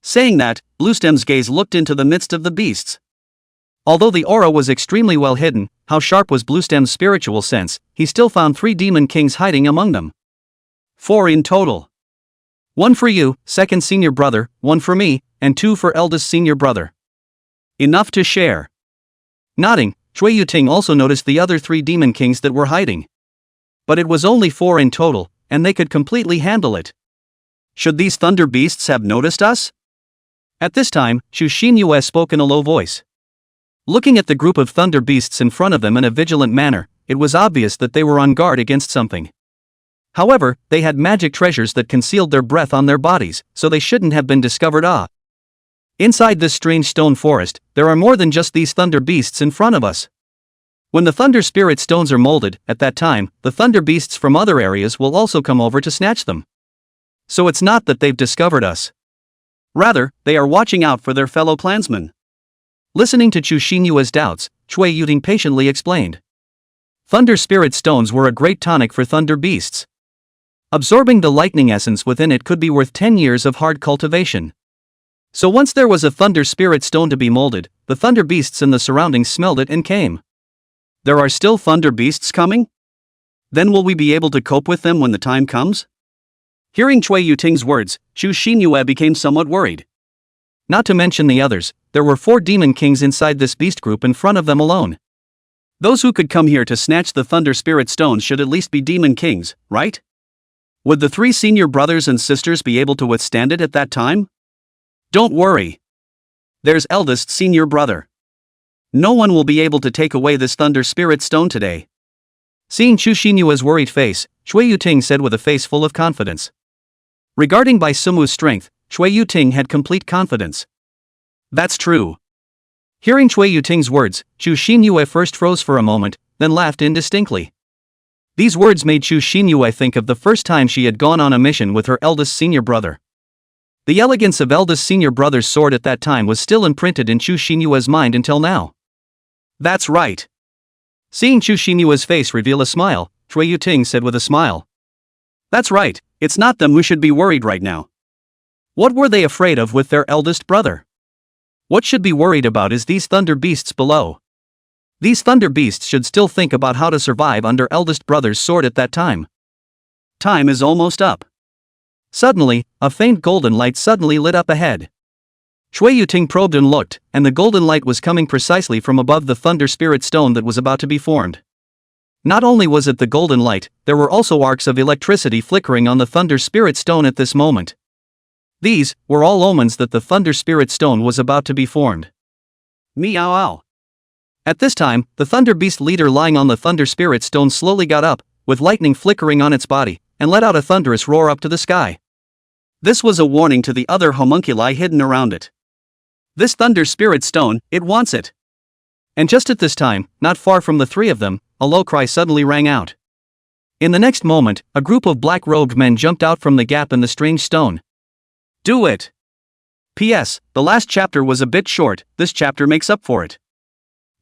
Saying that, Bluestem's gaze looked into the midst of the beasts. Although the aura was extremely well hidden, how sharp was Bluestem's spiritual sense, he still found 3 demon kings hiding among them. 4 in total. 1 for you, second senior brother, 1 for me, and 2 for eldest senior brother. Enough to share. Nodding, Cui Yuting also noticed the other 3 demon kings that were hiding. But it was only 4 in total, and they could completely handle it. Should these thunder beasts have noticed us? At this time, Shu Xinyue spoke in a low voice. Looking at the group of thunder beasts in front of them in a vigilant manner, it was obvious that they were on guard against something. However, they had magic treasures that concealed their breath on their bodies, so they shouldn't have been discovered. Inside this strange stone forest, there are more than just these thunder beasts in front of us. When the thunder spirit stones are molded, at that time, the thunder beasts from other areas will also come over to snatch them. So it's not that they've discovered us. Rather, they are watching out for their fellow clansmen. Listening to Chu Xinyue's doubts, Cui Yuting patiently explained. Thunder spirit stones were a great tonic for thunder beasts. Absorbing the lightning essence within it could be worth 10 years of hard cultivation. So once there was a thunder spirit stone to be molded, the thunder beasts in the surroundings smelled it and came. There are still thunder beasts coming? Then will we be able to cope with them when the time comes? Hearing Chui Yuting's words, Chu Xinyue became somewhat worried. Not to mention the others, there were 4 demon kings inside this beast group in front of them alone. Those who could come here to snatch the Thunder Spirit Stones should at least be demon kings, right? Would the 3 senior brothers and sisters be able to withstand it at that time? Don't worry. There's eldest senior brother. No one will be able to take away this Thunder Spirit Stone today. Seeing Chu Xinyue's worried face, Chui Yuting said with a face full of confidence. Regarding Bai Sumu's strength, Chui Yuting had complete confidence. That's true. Hearing Chui Yuting's words, Chu Xinyue first froze for a moment, then laughed indistinctly. These words made Chu Xinyue think of the first time she had gone on a mission with her eldest senior brother. The elegance of eldest senior brother's sword at that time was still imprinted in Chu Xinyue's mind until now. That's right. Seeing Chu Xinyue's face reveal a smile, Chui Yuting said with a smile. That's right, it's not them who should be worried right now. What were they afraid of with their eldest brother? What should be worried about is these thunder beasts below. These thunder beasts should still think about how to survive under eldest brother's sword at that time. Time is almost up. Suddenly, a faint golden light suddenly lit up ahead. Chui Yuting probed and looked, and the golden light was coming precisely from above the Thunder Spirit Stone that was about to be formed. Not only was it the golden light, there were also arcs of electricity flickering on the Thunder Spirit Stone at this moment. These were all omens that the Thunder Spirit Stone was about to be formed. Meow ow. At this time, the Thunder Beast leader lying on the Thunder Spirit Stone slowly got up, with lightning flickering on its body, and let out a thunderous roar up to the sky. This was a warning to the other homunculi hidden around it. This Thunder Spirit Stone, it wants it. And just at this time, not far from the 3 of them, a low cry suddenly rang out. In the next moment, a group of black-robed men jumped out from the gap in the strange stone. Do it! P.S. The last chapter was a bit short, this chapter makes up for it.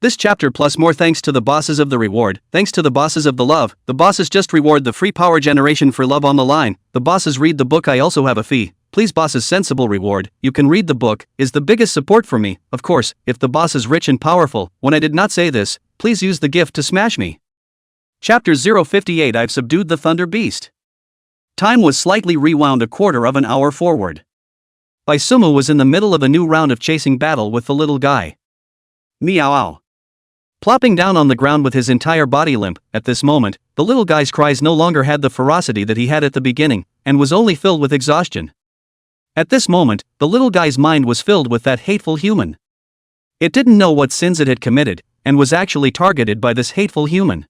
This chapter plus more thanks to the bosses of the reward, thanks to the bosses of the love, the bosses just reward the free power generation for love on the line, the bosses read the book I also have a fee, please bosses sensible reward, you can read the book, is the biggest support for me, of course, if the boss is rich and powerful, when I did not say this, please use the gift to smash me. Chapter 058 I've subdued the Thunder Beast. Time was slightly rewound a quarter of an hour forward. Bai Sumu was in the middle of a new round of chasing battle with the little guy. Meow ow. Plopping down on the ground with his entire body limp, at this moment, the little guy's cries no longer had the ferocity that he had at the beginning, and was only filled with exhaustion. At this moment, the little guy's mind was filled with that hateful human. It didn't know what sins it had committed, and was actually targeted by this hateful human.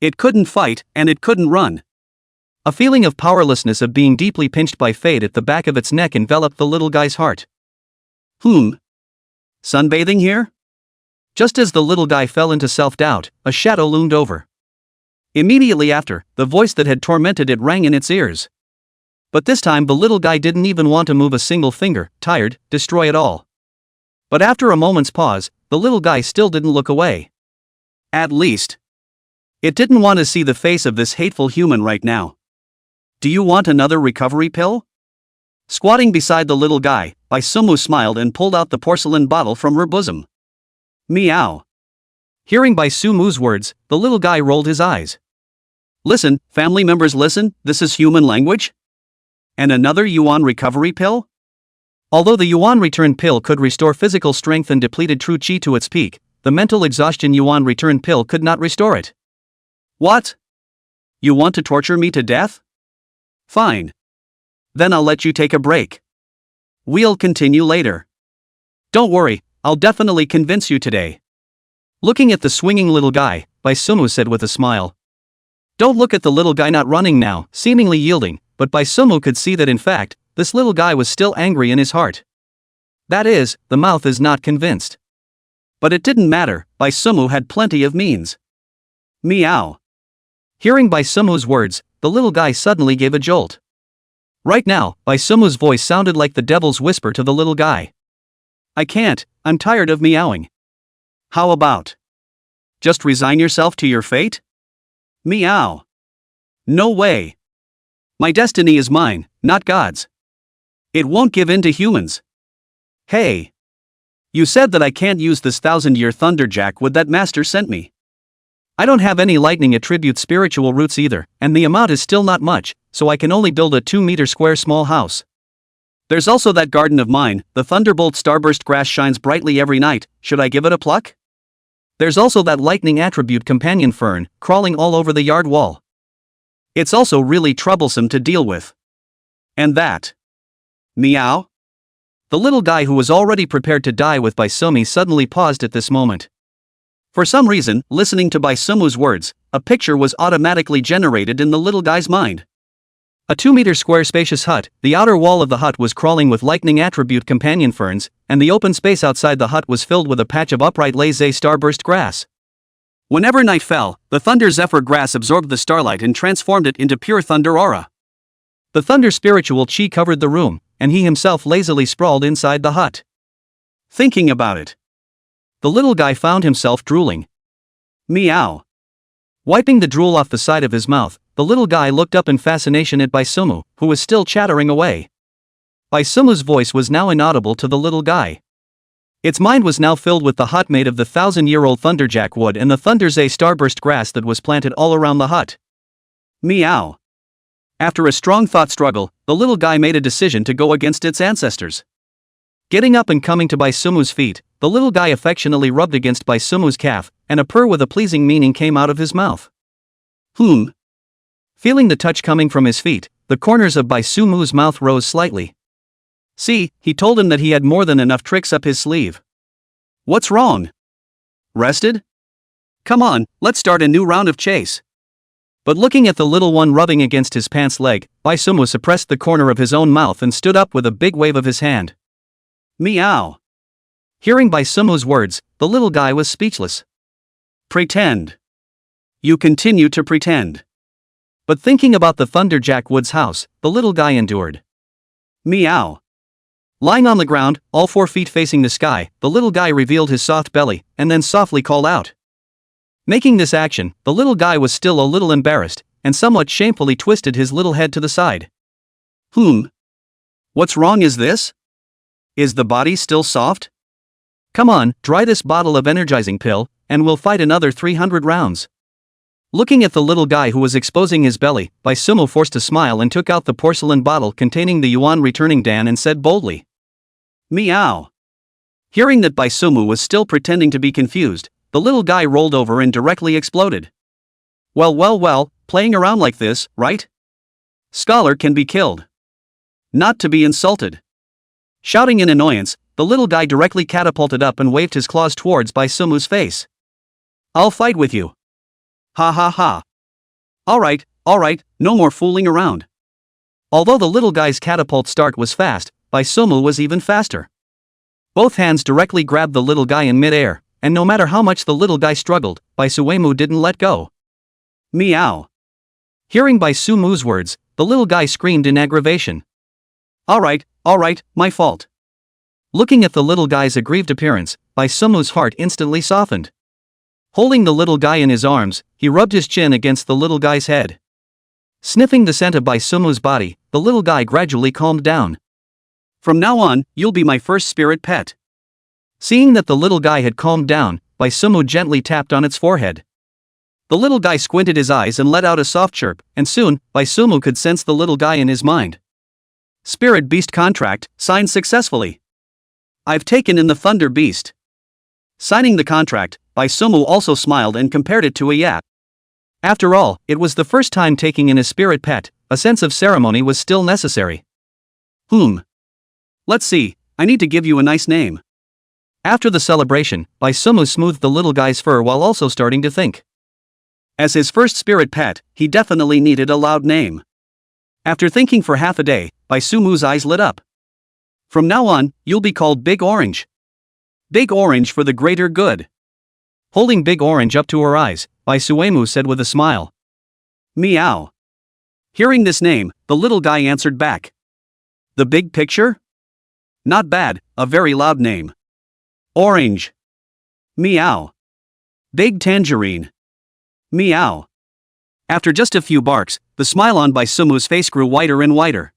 It couldn't fight, and it couldn't run. A feeling of powerlessness of being deeply pinched by fate at the back of its neck enveloped the little guy's heart. Sunbathing here? Just as the little guy fell into self-doubt, a shadow loomed over. Immediately after, the voice that had tormented it rang in its ears. But this time the little guy didn't even want to move a single finger, tired, destroy it all. But after a moment's pause, the little guy still didn't look away. At least. It didn't want to see the face of this hateful human right now. Do you want another recovery pill? Squatting beside the little guy, Bai Sumu smiled and pulled out the porcelain bottle from her bosom. Meow. Hearing Bai Sumu's words, the little guy rolled his eyes. Listen, family members listen, this is human language? And another Yuan recovery pill? Although the Yuan return pill could restore physical strength and depleted true qi to its peak, the mental exhaustion Yuan return pill could not restore it. What? You want to torture me to death? Fine. Then I'll let you take a break. We'll continue later. Don't worry, I'll definitely convince you today. Looking at the swinging little guy, Bai Sumu said with a smile. Don't look at the little guy not running now, seemingly yielding, but Bai Sumu could see that in fact, this little guy was still angry in his heart. That is, the mouth is not convinced. But it didn't matter, Bai Sumu had plenty of means. Meow. Hearing Bai Sumu's words, the little guy suddenly gave a jolt. Right now, Bai Sumu's voice sounded like the devil's whisper to the little guy. I can't, I'm tired of meowing. How about? Just resign yourself to your fate? Meow. No way. My destiny is mine, not God's. It won't give in to humans. Hey. You said that I can't use this 1,000-year thunderjack wood that master sent me. I don't have any lightning attribute spiritual roots either, and the amount is still not much, so I can only build a 2-meter square small house. There's also that garden of mine, the thunderbolt starburst grass shines brightly every night, should I give it a pluck? There's also that lightning attribute companion fern, crawling all over the yard wall. It's also really troublesome to deal with. And that. Meow? The little guy who was already prepared to die with Baisumi suddenly paused at this moment. For some reason, listening to Baisumu's words, a picture was automatically generated in the little guy's mind. A 2-meter square spacious hut, the outer wall of the hut was crawling with lightning attribute companion ferns, and the open space outside the hut was filled with a patch of upright laissez starburst grass. Whenever night fell, the thunder zephyr grass absorbed the starlight and transformed it into pure thunder aura. The thunder spiritual chi covered the room, and he himself lazily sprawled inside the hut. Thinking about it, the little guy found himself drooling. Meow. Wiping the drool off the side of his mouth, the little guy looked up in fascination at Baisumu, who was still chattering away. Baisumu's voice was now inaudible to the little guy. Its mind was now filled with the hut made of the 1,000-year-old thunderjack wood and the thunderzay starburst grass that was planted all around the hut. Meow. After a strong thought struggle, the little guy made a decision to go against its ancestors. Getting up and coming to Baisumu's feet, the little guy affectionately rubbed against Baisumu's calf, and a purr with a pleasing meaning came out of his mouth. Feeling the touch coming from his feet, the corners of Baisumu's mouth rose slightly. See, he told him that he had more than enough tricks up his sleeve. What's wrong? Rested? Come on, let's start a new round of chase. But looking at the little one rubbing against his pants leg, Baisumu suppressed the corner of his own mouth and stood up with a big wave of his hand. Meow. Hearing Baisumu's words, the little guy was speechless. Pretend. You continue to pretend. But thinking about the Thunderjack Woods house, the little guy endured. Meow. Lying on the ground, all 4 feet facing the sky, the little guy revealed his soft belly, and then softly called out. Making this action, the little guy was still a little embarrassed, and somewhat shamefully twisted his little head to the side. What's wrong is this? Is the body still soft? Come on, try this bottle of energizing pill, and we'll fight another 300 rounds. Looking at the little guy who was exposing his belly, Baisumu forced a smile and took out the porcelain bottle containing the yuan returning Dan and said boldly. Meow. Hearing that Baisumu was still pretending to be confused, the little guy rolled over and directly exploded. Well, playing around like this, right? Scholar can be killed. Not to be insulted. Shouting in annoyance, the little guy directly catapulted up and waved his claws towards Baisumu's face. I'll fight with you. Ha ha ha. Alright, no more fooling around. Although the little guy's catapult start was fast, Baisumu was even faster. Both hands directly grabbed the little guy in mid-air, and no matter how much the little guy struggled, Baisumu didn't let go. Meow. Hearing Baisumu's words, the little guy screamed in aggravation. Alright, my fault. Looking at the little guy's aggrieved appearance, Baisumu's heart instantly softened. Holding the little guy in his arms, he rubbed his chin against the little guy's head. Sniffing the scent of Baisumu's body, the little guy gradually calmed down. From now on, you'll be my first spirit pet. Seeing that the little guy had calmed down, Baisumu gently tapped on its forehead. The little guy squinted his eyes and let out a soft chirp, and soon, Baisumu could sense the little guy in his mind. Spirit Beast contract, signed successfully. I've taken in the Thunder Beast. Signing the contract, Baisumu also smiled and compared it to a yacht. After all, it was the first time taking in a spirit pet, a sense of ceremony was still necessary. Let's see, I need to give you a nice name. After the celebration, Baisumu smoothed the little guy's fur while also starting to think. As his first spirit pet, he definitely needed a loud name. After thinking for half a day, Baisumu's eyes lit up. From now on, you'll be called Big Orange. Big Orange for the greater good. Holding Big Orange up to her eyes, Baisumu said with a smile. Meow. Hearing this name, the little guy answered back. The big picture? Not bad, a very loud name. Orange. Meow. Big Tangerine. Meow. After just a few barks, the smile on Baisumu's face grew wider and wider.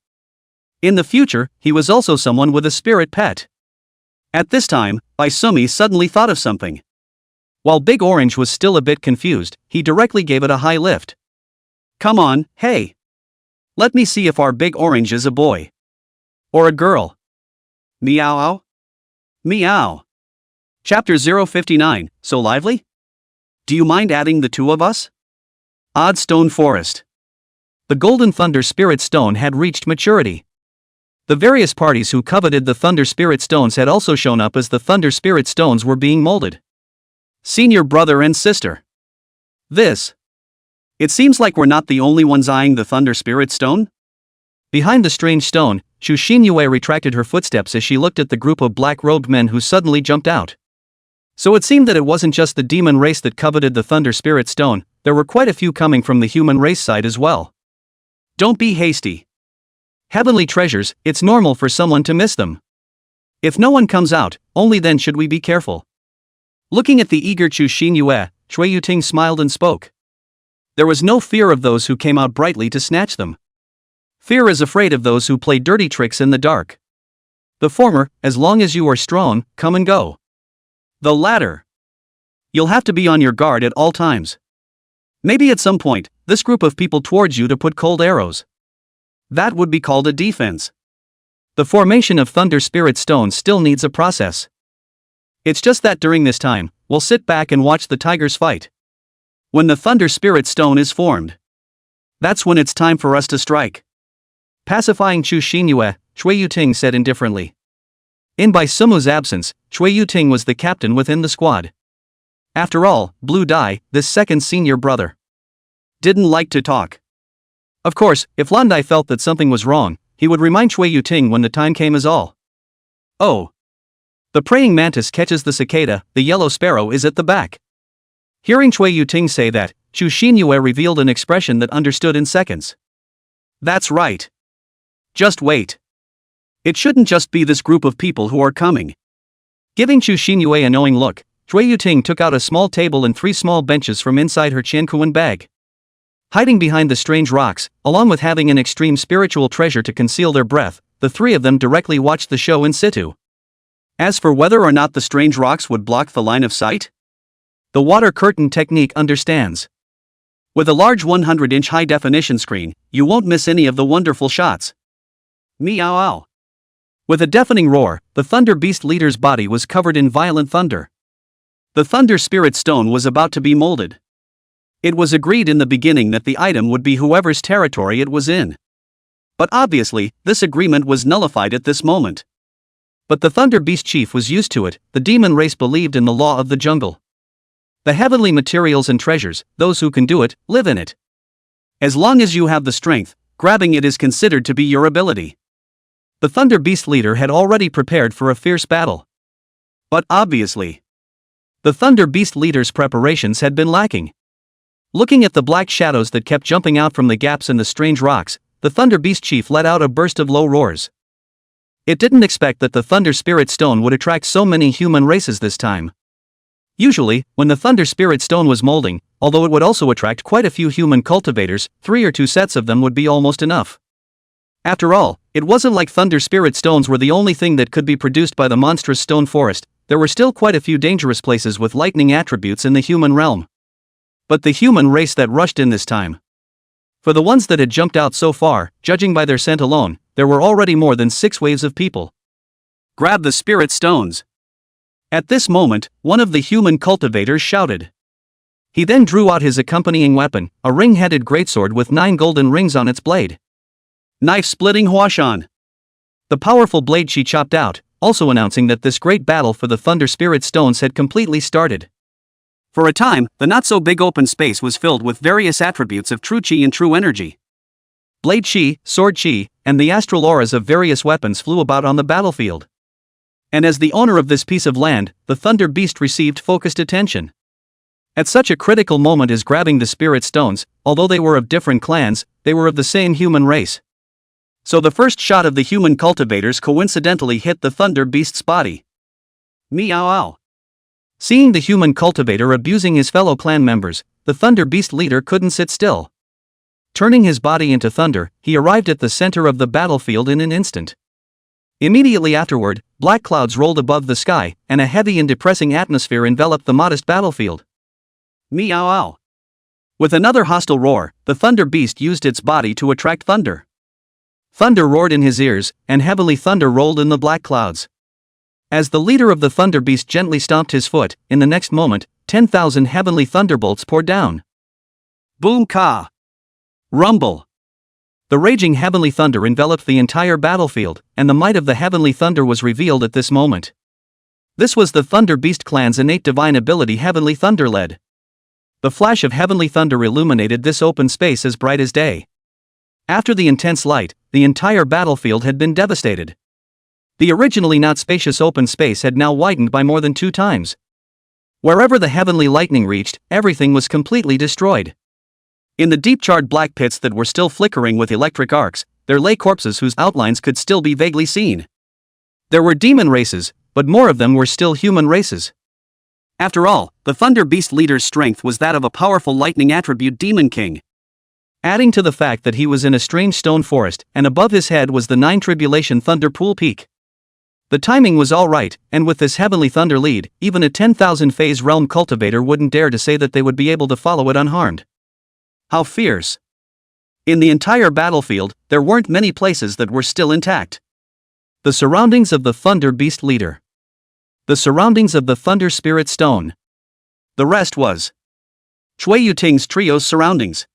In the future, he was also someone with a spirit pet. At this time, Isumi suddenly thought of something. While Big Orange was still a bit confused, he directly gave it a high lift. Come on, hey! Let me see if our Big Orange is a boy. Or a girl. Meow. Meow. Chapter 059, so lively? Do you mind adding the two of us? Odd Stone Forest. The Golden Thunder Spirit Stone had reached maturity. The various parties who coveted the Thunder Spirit Stones had also shown up as the Thunder Spirit Stones were being molded. Senior brother and sister. This. It seems like we're not the only ones eyeing the Thunder Spirit Stone? Behind the strange stone, Chu Xinyue retracted her footsteps as she looked at the group of black-robed men who suddenly jumped out. So it seemed that it wasn't just the demon race that coveted the Thunder Spirit Stone, there were quite a few coming from the human race side as well. Don't be hasty. Heavenly treasures, it's normal for someone to miss them. If no one comes out, only then should we be careful. Looking at the eager Chu Xinyue, Chui Yuting smiled and spoke. There was no fear of those who came out brightly to snatch them. Fear is afraid of those who play dirty tricks in the dark. The former, as long as you are strong, come and go. The latter. You'll have to be on your guard at all times. Maybe at some point, this group of people towards you to put cold arrows. That would be called a defense. The formation of Thunder Spirit Stones still needs a process. It's just that during this time, we'll sit back and watch the tigers fight. When the Thunder Spirit Stone is formed, that's when it's time for us to strike. Pacifying Chu Xinyue, Chui Yuting said indifferently. In Bai Sumu's absence, Chui Yuting was the captain within the squad. After all, Blue Dai, this second senior brother, didn't like to talk. Of course, if Landai felt that something was wrong, he would remind Chui Yuting when the time came as all. Oh. The praying mantis catches the cicada, the yellow sparrow is at the back. Hearing Chui Yuting say that, Chu Xinyue revealed an expression that understood in seconds. That's right. Just wait. It shouldn't just be this group of people who are coming. Giving Chu Xinyue a knowing look, Chui Yuting took out a small table and 3 small benches from inside her Qiankuan bag. Hiding behind the strange rocks, along with having an extreme spiritual treasure to conceal their breath, the 3 of them directly watched the show in situ. As for whether or not the strange rocks would block the line of sight, the water curtain technique understands. With a large 100-inch high-definition screen, you won't miss any of the wonderful shots. Meow. With a deafening roar, the Thunder Beast leader's body was covered in violent thunder. The Thunder Spirit Stone was about to be molded. It was agreed in the beginning that the item would be whoever's territory it was in. But obviously, this agreement was nullified at this moment. But the Thunder Beast chief was used to it, the demon race believed in the law of the jungle. The heavenly materials and treasures, those who can do it, live in it. As long as you have the strength, grabbing it is considered to be your ability. The Thunder Beast leader had already prepared for a fierce battle. But obviously, the Thunder Beast leader's preparations had been lacking. Looking at the black shadows that kept jumping out from the gaps in the strange rocks, the Thunder Beast chief let out a burst of low roars. It didn't expect that the Thunder Spirit Stone would attract so many human races this time. Usually, when the Thunder Spirit Stone was molding, although it would also attract quite a few human cultivators, 3 or 2 sets of them would be almost enough. After all, it wasn't like Thunder Spirit Stones were the only thing that could be produced by the monstrous stone forest, there were still quite a few dangerous places with lightning attributes in the human realm. But the human race that rushed in this time. For the ones that had jumped out so far, judging by their scent alone, there were already more than 6 waves of people. Grab the spirit stones. At this moment, one of the human cultivators shouted. He then drew out his accompanying weapon, a ring-headed greatsword with 9 golden rings on its blade. Knife-splitting Huashan. The powerful blade she chopped out, also announcing that this great battle for the Thunder Spirit Stones had completely started. For a time, the not-so-big open space was filled with various attributes of true chi and true energy. Blade chi, sword chi, and the astral auras of various weapons flew about on the battlefield. And as the owner of this piece of land, the Thunder Beast received focused attention. At such a critical moment as grabbing the Spirit Stones, although they were of different clans, they were of the same human race. So the first shot of the human cultivators coincidentally hit the Thunder Beast's body. Meow. Seeing the human cultivator abusing his fellow clan members, the Thunder Beast leader couldn't sit still. Turning his body into thunder, he arrived at the center of the battlefield in an instant. Immediately afterward, black clouds rolled above the sky, and a heavy and depressing atmosphere enveloped the modest battlefield. Meow. With another hostile roar, the thunder beast used its body to attract thunder. Thunder roared in his ears, and heavily thunder rolled in the black clouds. As the leader of the thunder beast gently stomped his foot, in the next moment, 10,000 heavenly thunderbolts poured down. Boom ka! Rumble! The raging heavenly thunder enveloped the entire battlefield, and the might of the heavenly thunder was revealed at this moment. This was the Thunder Beast clan's innate divine ability, Heavenly Thunder led. The flash of heavenly thunder illuminated this open space as bright as day. After the intense light, the entire battlefield had been devastated. The originally not spacious open space had now widened by more than 2 times. Wherever the heavenly lightning reached, everything was completely destroyed. In the deep charred black pits that were still flickering with electric arcs, there lay corpses whose outlines could still be vaguely seen. There were demon races, but more of them were still human races. After all, the Thunder Beast leader's strength was that of a powerful lightning attribute Demon King. Adding to the fact that he was in a strange stone forest, and above his head was the 9 Tribulation Thunder Pool Peak. The timing was all right, and with this heavenly thunder lead, even a 10,000 phase realm cultivator wouldn't dare to say that they would be able to follow it unharmed. How fierce! In the entire battlefield, there weren't many places that were still intact. The surroundings of the Thunder Beast leader. The surroundings of the Thunder Spirit Stone. The rest was Chui Yuting's trio's surroundings.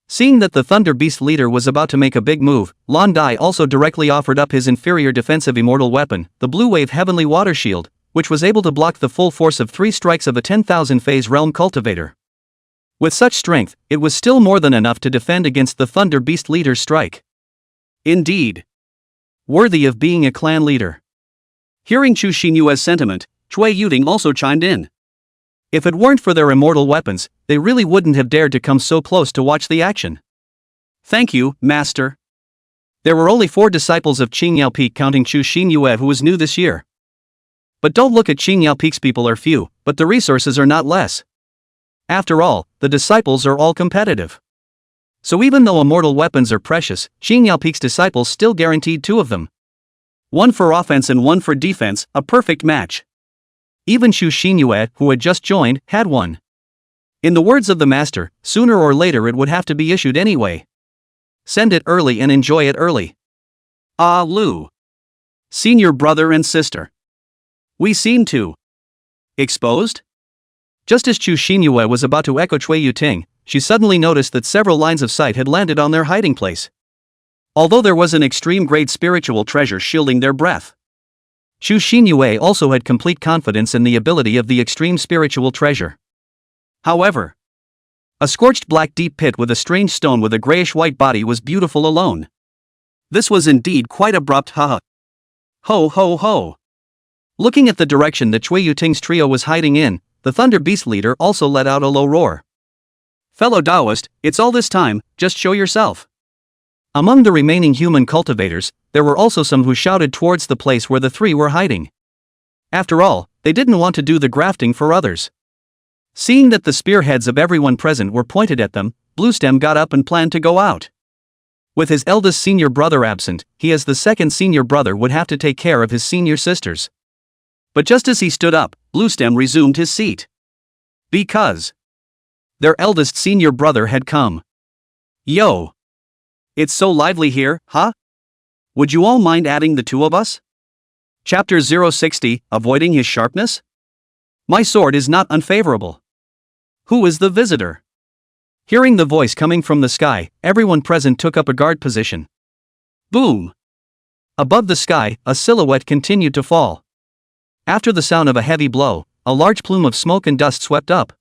Seeing that the Thunder Beast leader was about to make a big move, Lan Dai also directly offered up his inferior defensive immortal weapon, the Blue Wave Heavenly Water Shield, which was able to block the full force of 3 strikes of a 10,000 phase realm cultivator. With such strength, it was still more than enough to defend against the Thunder Beast leader's strike. Indeed. Worthy of being a clan leader. Hearing Chu Xinyue's sentiment, Chui Yuting also chimed in. If it weren't for their immortal weapons, they really wouldn't have dared to come so close to watch the action. Thank you, Master. There were only 4 disciples of Qingyao Peak counting Chu Xinyue, who was new this year. But don't look at Qingyao Peak's people are few, but the resources are not less. After all, the disciples are all competitive. So even though immortal weapons are precious, Qingyao Peak's disciples still guaranteed 2 of them. 1 for offense and 1 for defense, a perfect match. Even Chu Xinyue, who had just joined, had one. In the words of the master, sooner or later it would have to be issued anyway. Send it early and enjoy it early. Ah Lu. Senior brother and sister. We seem to. Exposed? Just as Chu Xinyue was about to echo Chui Yuting, she suddenly noticed that several lines of sight had landed on their hiding place. Although there was an extreme-grade spiritual treasure shielding their breath. Chu Xinyue also had complete confidence in the ability of the extreme spiritual treasure. However, a scorched black deep pit with a strange stone with a grayish-white body was beautiful alone. This was indeed quite abrupt. Haha. Ho ho ho. Looking at the direction that Chui Yuting's trio was hiding in, the Thunder Beast leader also let out a low roar. Fellow Taoist, it's all this time, just show yourself. Among the remaining human cultivators, there were also some who shouted towards the place where the 3 were hiding. After all, they didn't want to do the grafting for others. Seeing that the spearheads of everyone present were pointed at them, Bluestem got up and planned to go out. With his eldest senior brother absent, he as the second senior brother would have to take care of his senior sisters. But just as he stood up, Bluestem resumed his seat. Because their eldest senior brother had come. Yo! It's so lively here, huh? Would you all mind adding the 2 of us? Chapter 060, Avoiding His Sharpness? My sword is not unfavorable. Who is the visitor? Hearing the voice coming from the sky, everyone present took up a guard position. Boom! Above the sky, a silhouette continued to fall. After the sound of a heavy blow, a large plume of smoke and dust swept up.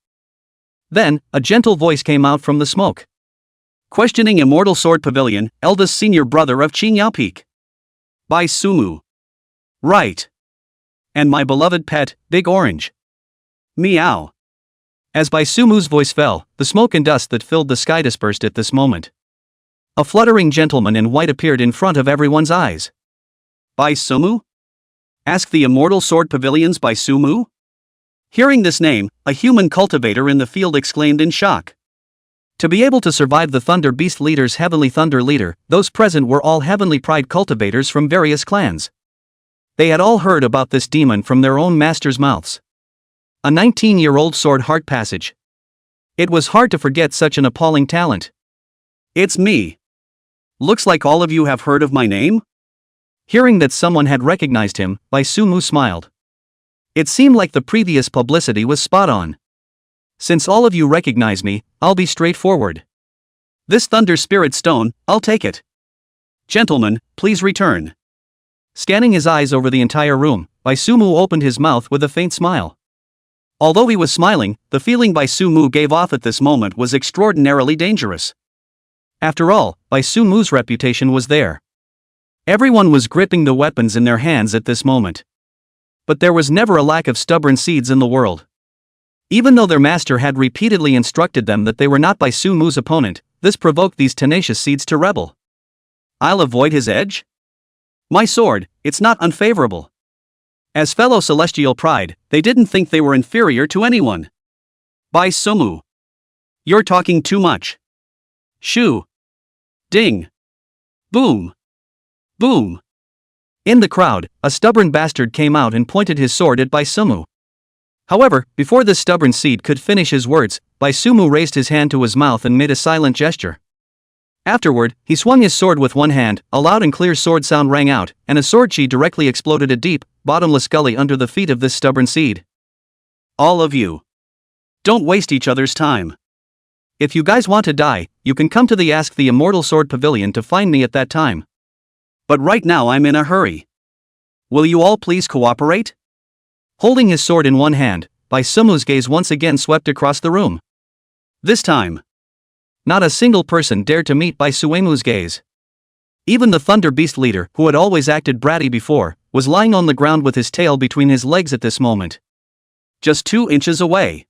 Then, a gentle voice came out from the smoke. Questioning Immortal Sword Pavilion, eldest senior brother of Qingyao Peak. By Sumu. Right. And my beloved pet, Big Orange. Meow. As Bai Sumu's voice fell, the smoke and dust that filled the sky dispersed at this moment. A fluttering gentleman in white appeared in front of everyone's eyes. Bai Sumu? Asked the Immortal Sword Pavilion's Bai Sumu? Hearing this name, a human cultivator in the field exclaimed in shock. To be able to survive the Thunder Beast leader's Heavenly Thunder leader, those present were all Heavenly Pride cultivators from various clans. They had all heard about this demon from their own masters' mouths. A 19-year-old sword heart passage. It was hard to forget such an appalling talent. It's me. Looks like all of you have heard of my name? Hearing that someone had recognized him, Bai Sumu smiled. It seemed like the previous publicity was spot on. Since all of you recognize me, I'll be straightforward. This Thunder Spirit Stone, I'll take it. Gentlemen, please return. Scanning his eyes over the entire room, Bai Sumu opened his mouth with a faint smile. Although he was smiling, the feeling Bai Sumu gave off at this moment was extraordinarily dangerous. After all, Bai Sumu's reputation was there. Everyone was gripping the weapons in their hands at this moment. But there was never a lack of stubborn seeds in the world. Even though their master had repeatedly instructed them that they were not Bai Sumu's opponent, this provoked these tenacious seeds to rebel. I'll avoid his edge? My sword, it's not unfavorable. As fellow celestial pride, they didn't think they were inferior to anyone. Bai Sumu. You're talking too much. Shoo. Ding. Boom. Boom. In the crowd, a stubborn bastard came out and pointed his sword at Bai Sumu. However, before this stubborn seed could finish his words, Bai Sumu raised his hand to his mouth and made a silent gesture. Afterward, he swung his sword with one hand, a loud and clear sword sound rang out, and a sword chi directly exploded a deep, bottomless gully under the feet of this stubborn seed. All of you. Don't waste each other's time. If you guys want to die, you can come to the Ask the Immortal Sword Pavilion to find me at that time. But right now I'm in a hurry. Will you all please cooperate? Holding his sword in one hand, Bai Sumu's gaze once again swept across the room. This time, not a single person dared to meet Bai Suemu's gaze. Even the Thunder Beast leader, who had always acted bratty before, was lying on the ground with his tail between his legs at this moment. Just 2 inches away.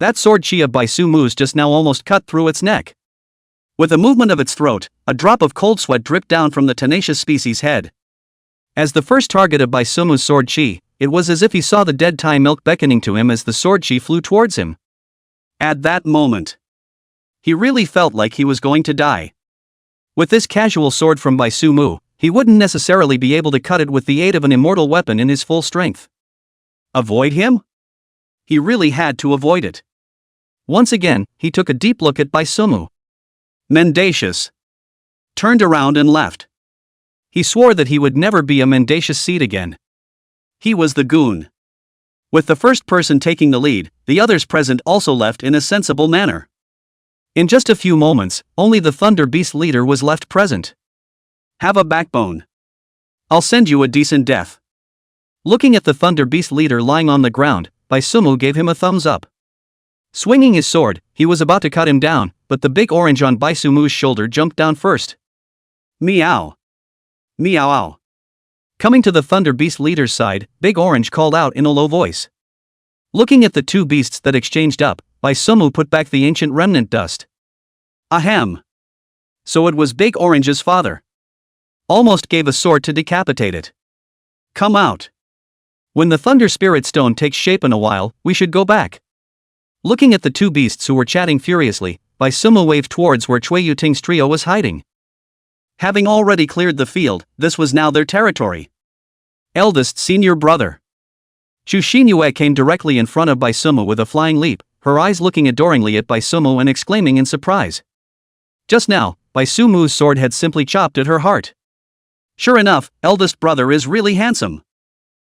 That sword chi of Bai Sumu's just now almost cut through its neck. With a movement of its throat, a drop of cold sweat dripped down from the tenacious species' head. As the first target of Bai Sumu's sword chi, it was as if he saw the dead Thai milk beckoning to him as the sword chi flew towards him. At that moment, he really felt like he was going to die. With this casual sword from Bai Sumu, he wouldn't necessarily be able to cut it with the aid of an immortal weapon in his full strength. Avoid him? He really had to avoid it. Once again, he took a deep look at Bai Sumu. Mendacious. Turned around and left. He swore that he would never be a mendacious seed again. He was the goon. With the first person taking the lead, the others present also left in a sensible manner. In just a few moments, only the Thunder Beast leader was left present. Have a backbone. I'll send you a decent death. Looking at the Thunder Beast leader lying on the ground, Bai Sumu gave him a thumbs up. Swinging his sword, he was about to cut him down, but the big orange on Bai Sumu's shoulder jumped down first. Meow. Meow. Coming to the Thunder Beast leader's side, Big Orange called out in a low voice. Looking at the two beasts that exchanged up, Bai Sumu put back the ancient remnant dust. Ahem. So it was Big Orange's father. Almost gave a sword to decapitate it. Come out. When the Thunder Spirit Stone takes shape in a while, we should go back. Looking at the two beasts who were chatting furiously, Bai Sumu waved towards where Cui Yuting's trio was hiding. Having already cleared the field, this was now their territory. Eldest senior brother. Chu Xinyue came directly in front of Bai Sumu with a flying leap, her eyes looking adoringly at Bai Sumu and exclaiming in surprise. Just now, Bai Sumu's sword had simply chopped at her heart. Sure enough, eldest brother is really handsome.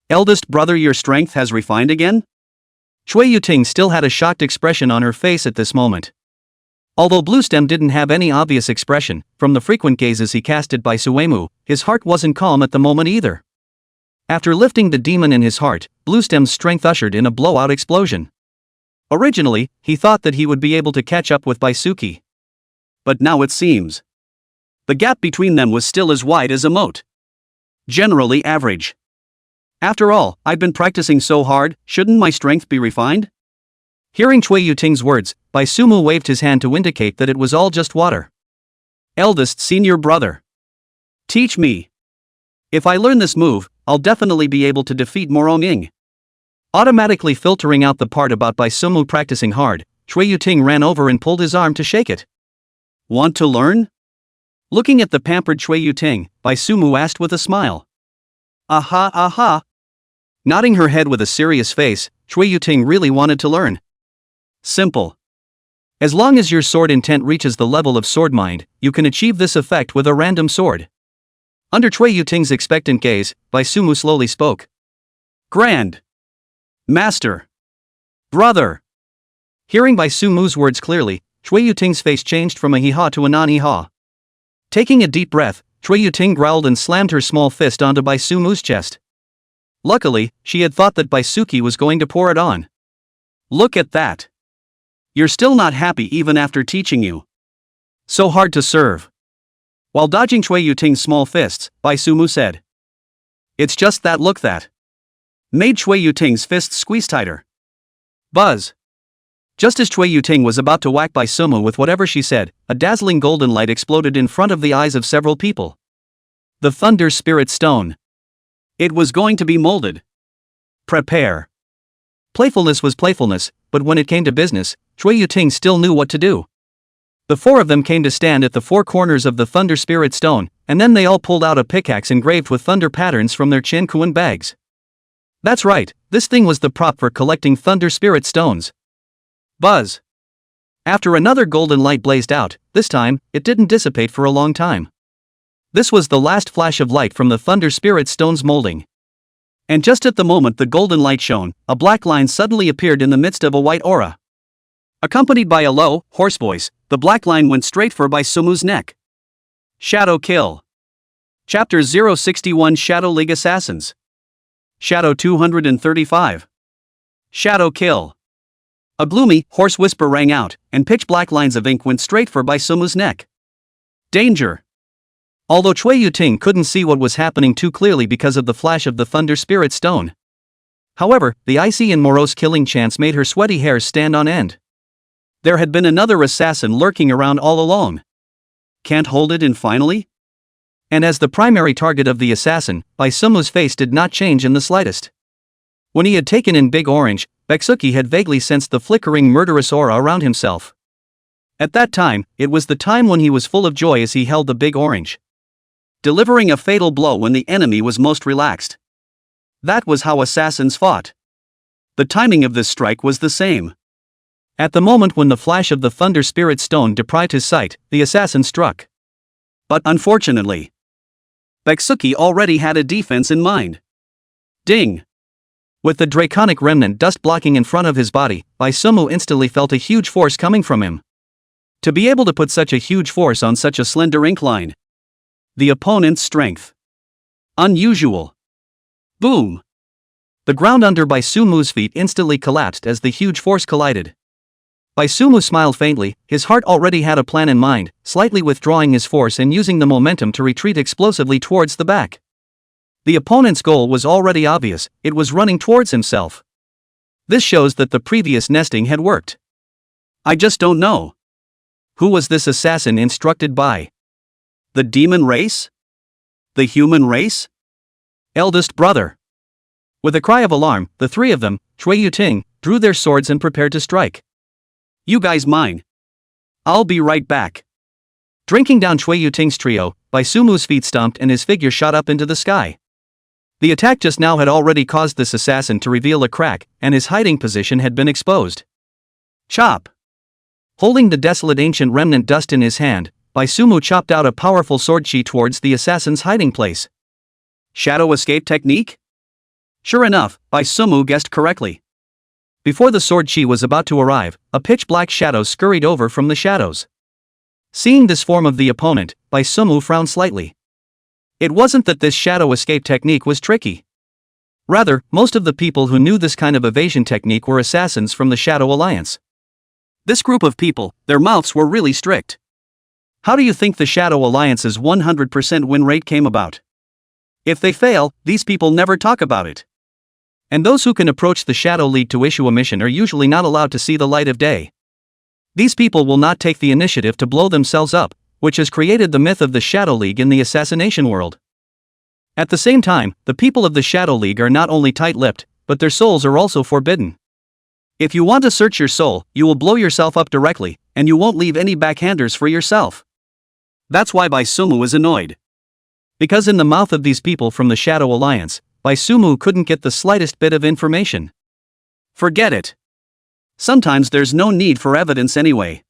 Eldest brother, your strength has refined again? Cui Yuting still had a shocked expression on her face at this moment. Although Bluestem didn't have any obvious expression, from the frequent gazes he cast at Bai Suemu, his heart wasn't calm at the moment either. After lifting the demon in his heart, Bluestem's strength ushered in a blowout explosion. Originally, he thought that he would be able to catch up with Baisuki. But now it seems the gap between them was still as wide as a moat. Generally average. After all, I've been practicing so hard, shouldn't my strength be refined? Hearing Cui Yuting's words, Bai Sumu waved his hand to indicate that it was all just water. Eldest senior brother. Teach me. If I learn this move, I'll definitely be able to defeat Morong Ying. Automatically filtering out the part about Bai Sumu practicing hard, Cui Yuting ran over and pulled his arm to shake it. Want to learn? Looking at the pampered Cui Yuting, Bai Sumu asked with a smile. Aha, aha. Nodding her head with a serious face, Chui Yuting really wanted to learn. Simple. As long as your sword intent reaches the level of sword mind, you can achieve this effect with a random sword. Under Chui Yuting's expectant gaze, Bai Sumu slowly spoke. Grand. Master. Brother. Hearing Bai Sumu's words clearly, Chui Yuting's face changed from a hee-haw to a non-hee-haw. Taking a deep breath, Chui Yuting growled and slammed her small fist onto Bai Sumu's chest. Luckily, she had thought that Baisuki was going to pour it on. Look at that. You're still not happy even after teaching you. So hard to serve. While dodging Chui Yuting's small fists, Bai Sumu said. It's just that look that made Chui Yuting's fists squeeze tighter. Buzz. Just as Chui Yuting was about to whack Bai Sumu with whatever she said, a dazzling golden light exploded in front of the eyes of several people. The Thunder Spirit Stone. It was going to be molded. Prepare. Playfulness was playfulness, but when it came to business, Chui Yuting still knew what to do. The four of them came to stand at the four corners of the Thunder Spirit Stone, and then they all pulled out a pickaxe engraved with thunder patterns from their Chinkuan bags. That's right, this thing was the prop for collecting Thunder Spirit Stones. Buzz. After another golden light blazed out, this time, it didn't dissipate for a long time. This was the last flash of light from the Thunder Spirit Stone's molding. And just at the moment the golden light shone, a black line suddenly appeared in the midst of a white aura. Accompanied by a low, hoarse voice, the black line went straight for Bai Sumu's neck. Shadow Kill. Chapter 061 Shadow League Assassins. Shadow 235. Shadow Kill. A gloomy, hoarse whisper rang out, and pitch-black lines of ink went straight for Bai Sumu's neck. Danger. Although Chui Yuting couldn't see what was happening too clearly because of the flash of the Thunder Spirit Stone. However, the icy and morose killing chance made her sweaty hairs stand on end. There had been another assassin lurking around all along. Can't hold it in finally? And as the primary target of the assassin, Bai Sumu's face did not change in the slightest. When he had taken in Big Orange, Baisuki had vaguely sensed the flickering murderous aura around himself. At that time, it was the time when he was full of joy as he held the Big Orange, delivering a fatal blow when the enemy was most relaxed. That was how assassins fought. The timing of this strike was the same. At the moment when the flash of the Thunder Spirit Stone deprived his sight, the assassin struck. But unfortunately, Baisuki already had a defense in mind. Ding! With the draconic remnant dust blocking in front of his body, Bai Sumu instantly felt a huge force coming from him. To be able to put such a huge force on such a slender ink line. The opponent's strength. Unusual. Boom! The ground under Bai Sumu's feet instantly collapsed as the huge force collided. Bai Sumu smiled faintly, his heart already had a plan in mind, slightly withdrawing his force and using the momentum to retreat explosively towards the back. The opponent's goal was already obvious, it was running towards himself. This shows that the previous nesting had worked. I just don't know. Who was this assassin instructed by? The demon race? The human race? Eldest brother. With a cry of alarm, the three of them, Chui Yuting, drew their swords and prepared to strike. You guys mine. I'll be right back. Drinking down Chui Yuting's trio, Bai Sumu's feet stomped and his figure shot up into the sky. The attack just now had already caused this assassin to reveal a crack, and his hiding position had been exposed. Chop! Holding the desolate ancient remnant dust in his hand, Bai Sumu chopped out a powerful sword chi towards the assassin's hiding place. Shadow escape technique? Sure enough, Bai Sumu guessed correctly. Before the sword chi was about to arrive, a pitch-black shadow scurried over from the shadows. Seeing this form of the opponent, Bai Sumu frowned slightly. It wasn't that this shadow escape technique was tricky. Rather, most of the people who knew this kind of evasion technique were assassins from the Shadow Alliance. This group of people, their mouths were really strict. How do you think the Shadow Alliance's 100% win rate came about? If they fail, these people never talk about it. And those who can approach the Shadow League to issue a mission are usually not allowed to see the light of day. These people will not take the initiative to blow themselves up, which has created the myth of the Shadow League in the assassination world. At the same time, the people of the Shadow League are not only tight-lipped, but their souls are also forbidden. If you want to search your soul, you will blow yourself up directly, and you won't leave any backhanders for yourself. That's why Bai Sumu is annoyed. Because in the mouth of these people from the Shadow Alliance, Sumu couldn't get the slightest bit of information. Forget it. Sometimes there's no need for evidence anyway.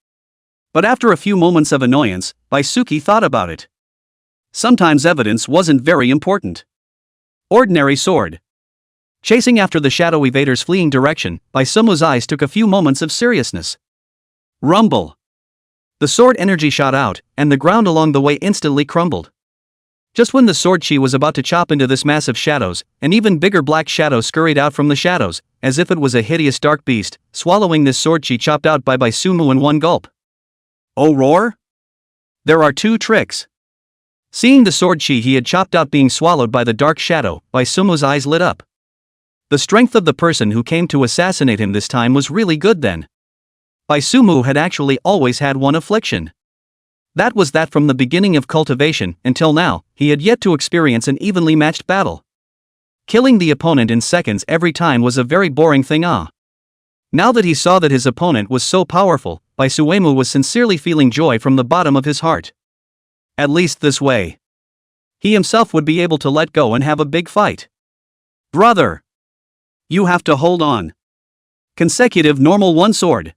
But after a few moments of annoyance, Baisuki thought about it. Sometimes evidence wasn't very important. Ordinary sword. Chasing after the shadow evader's fleeing direction, Baisumu's eyes took a few moments of seriousness. Rumble. The sword energy shot out, and the ground along the way instantly crumbled. Just when the sword chi was about to chop into this mass of shadows, an even bigger black shadow scurried out from the shadows, as if it was a hideous dark beast, swallowing this sword chi chopped out by Baisumu in one gulp. Oh roar? There are two tricks. Seeing the sword chi he had chopped out being swallowed by the dark shadow, Baisumu's eyes lit up. The strength of the person who came to assassinate him this time was really good then. Baisumu had actually always had one affliction. That was that from the beginning of cultivation until now, he had yet to experience an evenly matched battle. Killing the opponent in seconds every time was a very boring thing. Now that he saw that his opponent was so powerful, Baisuemu was sincerely feeling joy from the bottom of his heart. At least this way, he himself would be able to let go and have a big fight. Brother! You have to hold on. Consecutive normal one sword.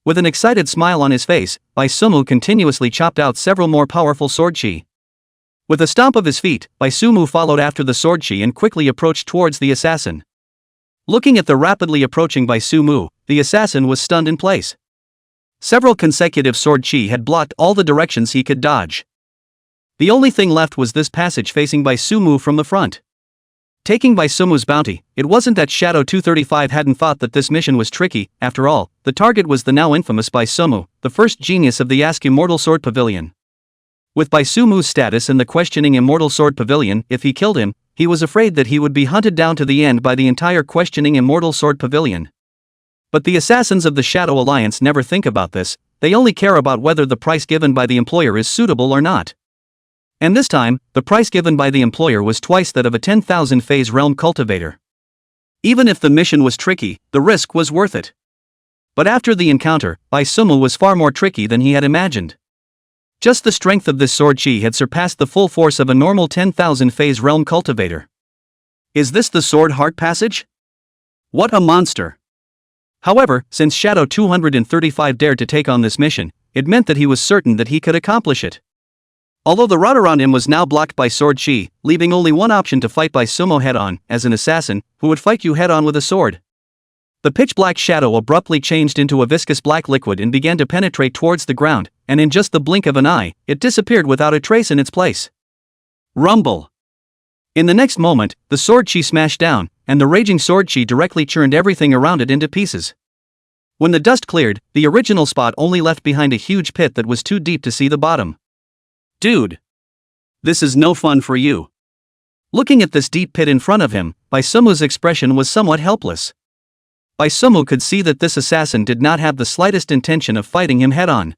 With an excited smile on his face, Baisumu continuously chopped out several more powerful sword chi. With a stomp of his feet, Baisumu followed after the sword chi and quickly approached towards the assassin. Looking at the rapidly approaching Baisumu, the assassin was stunned in place. Several consecutive sword chi had blocked all the directions he could dodge. The only thing left was this passage facing Baisumu from the front. Taking Baisumu's bounty, it wasn't that Shadow 235 hadn't thought that this mission was tricky. After all, the target was the now infamous Baisumu, the first genius of the Ask Immortal Sword Pavilion. With Baisumu's status in the questioning Immortal Sword Pavilion, if he killed him, he was afraid that he would be hunted down to the end by the entire questioning Immortal Sword Pavilion. But the assassins of the Shadow Alliance never think about this, they only care about whether the price given by the employer is suitable or not. And this time, the price given by the employer was twice that of a 10,000 phase realm cultivator. Even if the mission was tricky, the risk was worth it. But after the encounter, Baisumu was far more tricky than he had imagined. Just the strength of this sword chi had surpassed the full force of a normal 10,000 phase realm cultivator. Is this the sword heart passage? What a monster! However, since Shadow 235 dared to take on this mission, it meant that he was certain that he could accomplish it. Although the route around him was now blocked by sword chi, leaving only one option to fight Baisumu head-on, as an assassin, who would fight you head-on with a sword. The pitch-black shadow abruptly changed into a viscous black liquid and began to penetrate towards the ground, and in just the blink of an eye, it disappeared without a trace in its place. Rumble! In the next moment, the sword chi smashed down, and the raging sword chi directly churned everything around it into pieces. When the dust cleared, the original spot only left behind a huge pit that was too deep to see the bottom. Dude! This is no fun for you. Looking at this deep pit in front of him, Baisumu's expression was somewhat helpless. Baisumu could see that this assassin did not have the slightest intention of fighting him head-on.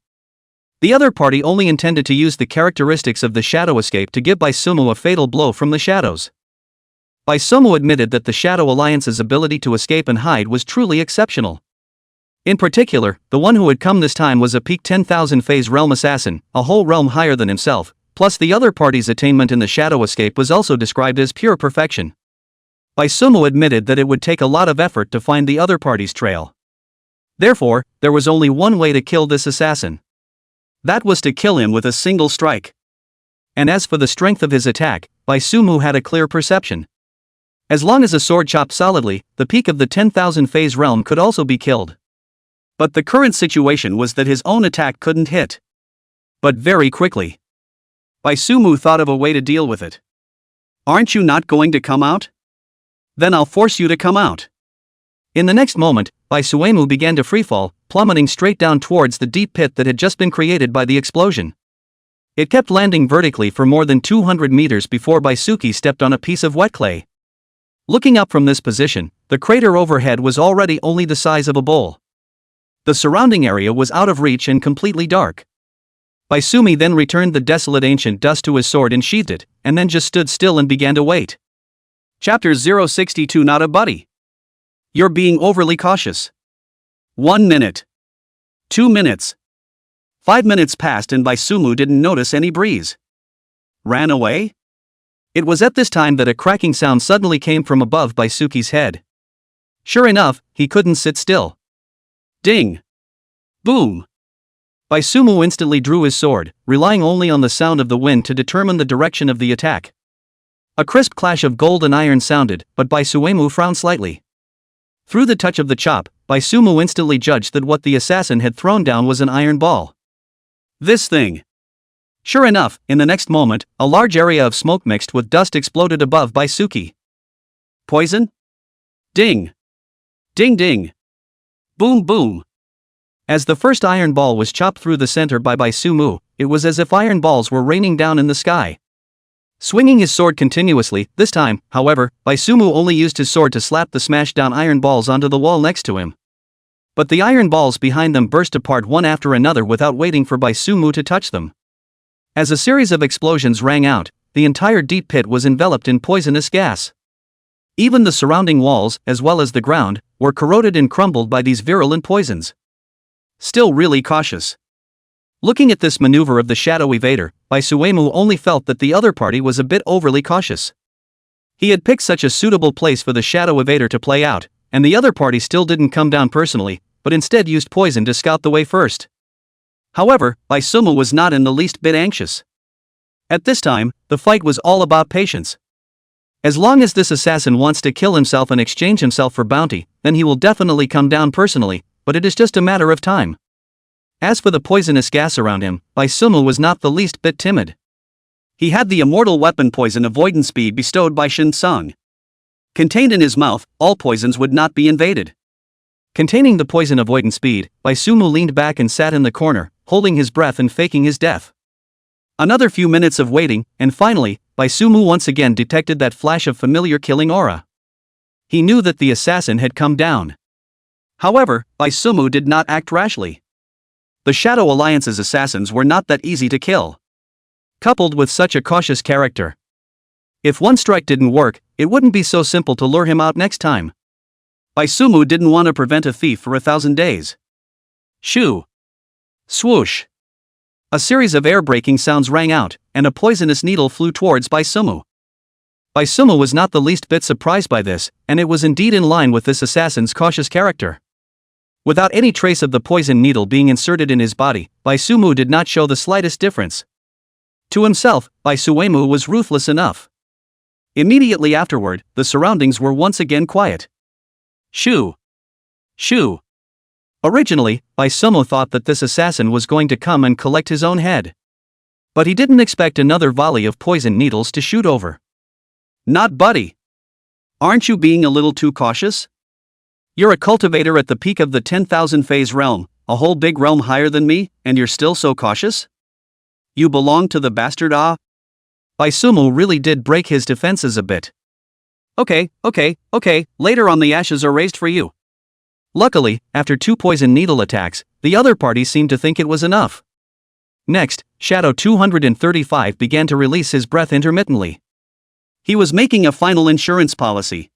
The other party only intended to use the characteristics of the shadow escape to give Baisumu a fatal blow from the shadows. Baisumu admitted that the Shadow Alliance's ability to escape and hide was truly exceptional. In particular, the one who had come this time was a peak 10,000 phase realm assassin, a whole realm higher than himself, plus the other party's attainment in the shadow escape was also described as pure perfection. Baisumu admitted that it would take a lot of effort to find the other party's trail. Therefore, there was only one way to kill this assassin. That was to kill him with a single strike. And as for the strength of his attack, Baisumu had a clear perception. As long as a sword chopped solidly, the peak of the 10,000 phase realm could also be killed. But the current situation was that his own attack couldn't hit. But very quickly, Baisumu thought of a way to deal with it. Aren't you not going to come out? Then I'll force you to come out. In the next moment, Baisuemu began to freefall, plummeting straight down towards the deep pit that had just been created by the explosion. It kept landing vertically for more than 200 meters before Baisuki stepped on a piece of wet clay. Looking up from this position, the crater overhead was already only the size of a bowl. The surrounding area was out of reach and completely dark. Baisumi then returned the desolate ancient dust to his sword and sheathed it, and then just stood still and began to wait. Chapter 062 Not a buddy. You're being overly cautious. 1 minute. 2 minutes. 5 minutes passed and Baisumu didn't notice any breeze. Ran away? It was at this time that a cracking sound suddenly came from above Baisuki's head. Sure enough, he couldn't sit still. Ding! Boom! Baisumu instantly drew his sword, relying only on the sound of the wind to determine the direction of the attack. A crisp clash of gold and iron sounded, but Baisuemu frowned slightly. Through the touch of the chop, Baisumu instantly judged that what the assassin had thrown down was an iron ball. This thing! Sure enough, in the next moment, a large area of smoke mixed with dust exploded above Baisuki. Poison? Ding! Ding ding! Boom boom! As the first iron ball was chopped through the center by Baisumu, it was as if iron balls were raining down in the sky. Swinging his sword continuously, this time, however, Baisumu only used his sword to slap the smashed down iron balls onto the wall next to him. But the iron balls behind them burst apart one after another without waiting for Baisumu to touch them. As a series of explosions rang out, the entire deep pit was enveloped in poisonous gas. Even the surrounding walls, as well as the ground, were corroded and crumbled by these virulent poisons. Still really cautious. Looking at this maneuver of the shadow evader, Baisuemu only felt that the other party was a bit overly cautious. He had picked such a suitable place for the shadow evader to play out, and the other party still didn't come down personally, but instead used poison to scout the way first. However, Baisumu was not in the least bit anxious. At this time, the fight was all about patience. As long as this assassin wants to kill himself and exchange himself for bounty, then he will definitely come down personally, but it is just a matter of time. As for the poisonous gas around him, Baisumu was not the least bit timid. He had the immortal weapon poison avoidance speed bestowed by Shinsung. Contained in his mouth, all poisons would not be invaded. Containing the poison avoidance speed, Baisumu leaned back and sat in the corner, holding his breath and faking his death. Another few minutes of waiting, and finally, Baisumu once again detected that flash of familiar killing aura. He knew that the assassin had come down. However, Baisumu did not act rashly. The Shadow Alliance's assassins were not that easy to kill. Coupled with such a cautious character, if one strike didn't work, it wouldn't be so simple to lure him out next time. Baisumu didn't want to prevent a thief for 1,000 days. Shoo! Swoosh! A series of air-breaking sounds rang out, and a poisonous needle flew towards Baisumu. Baisumu was not the least bit surprised by this, and it was indeed in line with this assassin's cautious character. Without any trace of the poison needle being inserted in his body, Baisumu did not show the slightest difference. To himself, Baisuemu was ruthless enough. Immediately afterward, the surroundings were once again quiet. Shoo! Shoo! Originally, Baisumu thought that this assassin was going to come and collect his own head. But he didn't expect another volley of poison needles to shoot over. Not buddy! Aren't you being a little too cautious? You're a cultivator at the peak of the 10,000 phase realm, a whole big realm higher than me, and you're still so cautious? You belong to the bastard Baisumu really did break his defenses a bit. Okay, later on the ashes are raised for you. Luckily, after 2 poison needle attacks, the other party seemed to think it was enough. Next, Shadow 235 began to release his breath intermittently. He was making a final insurance policy.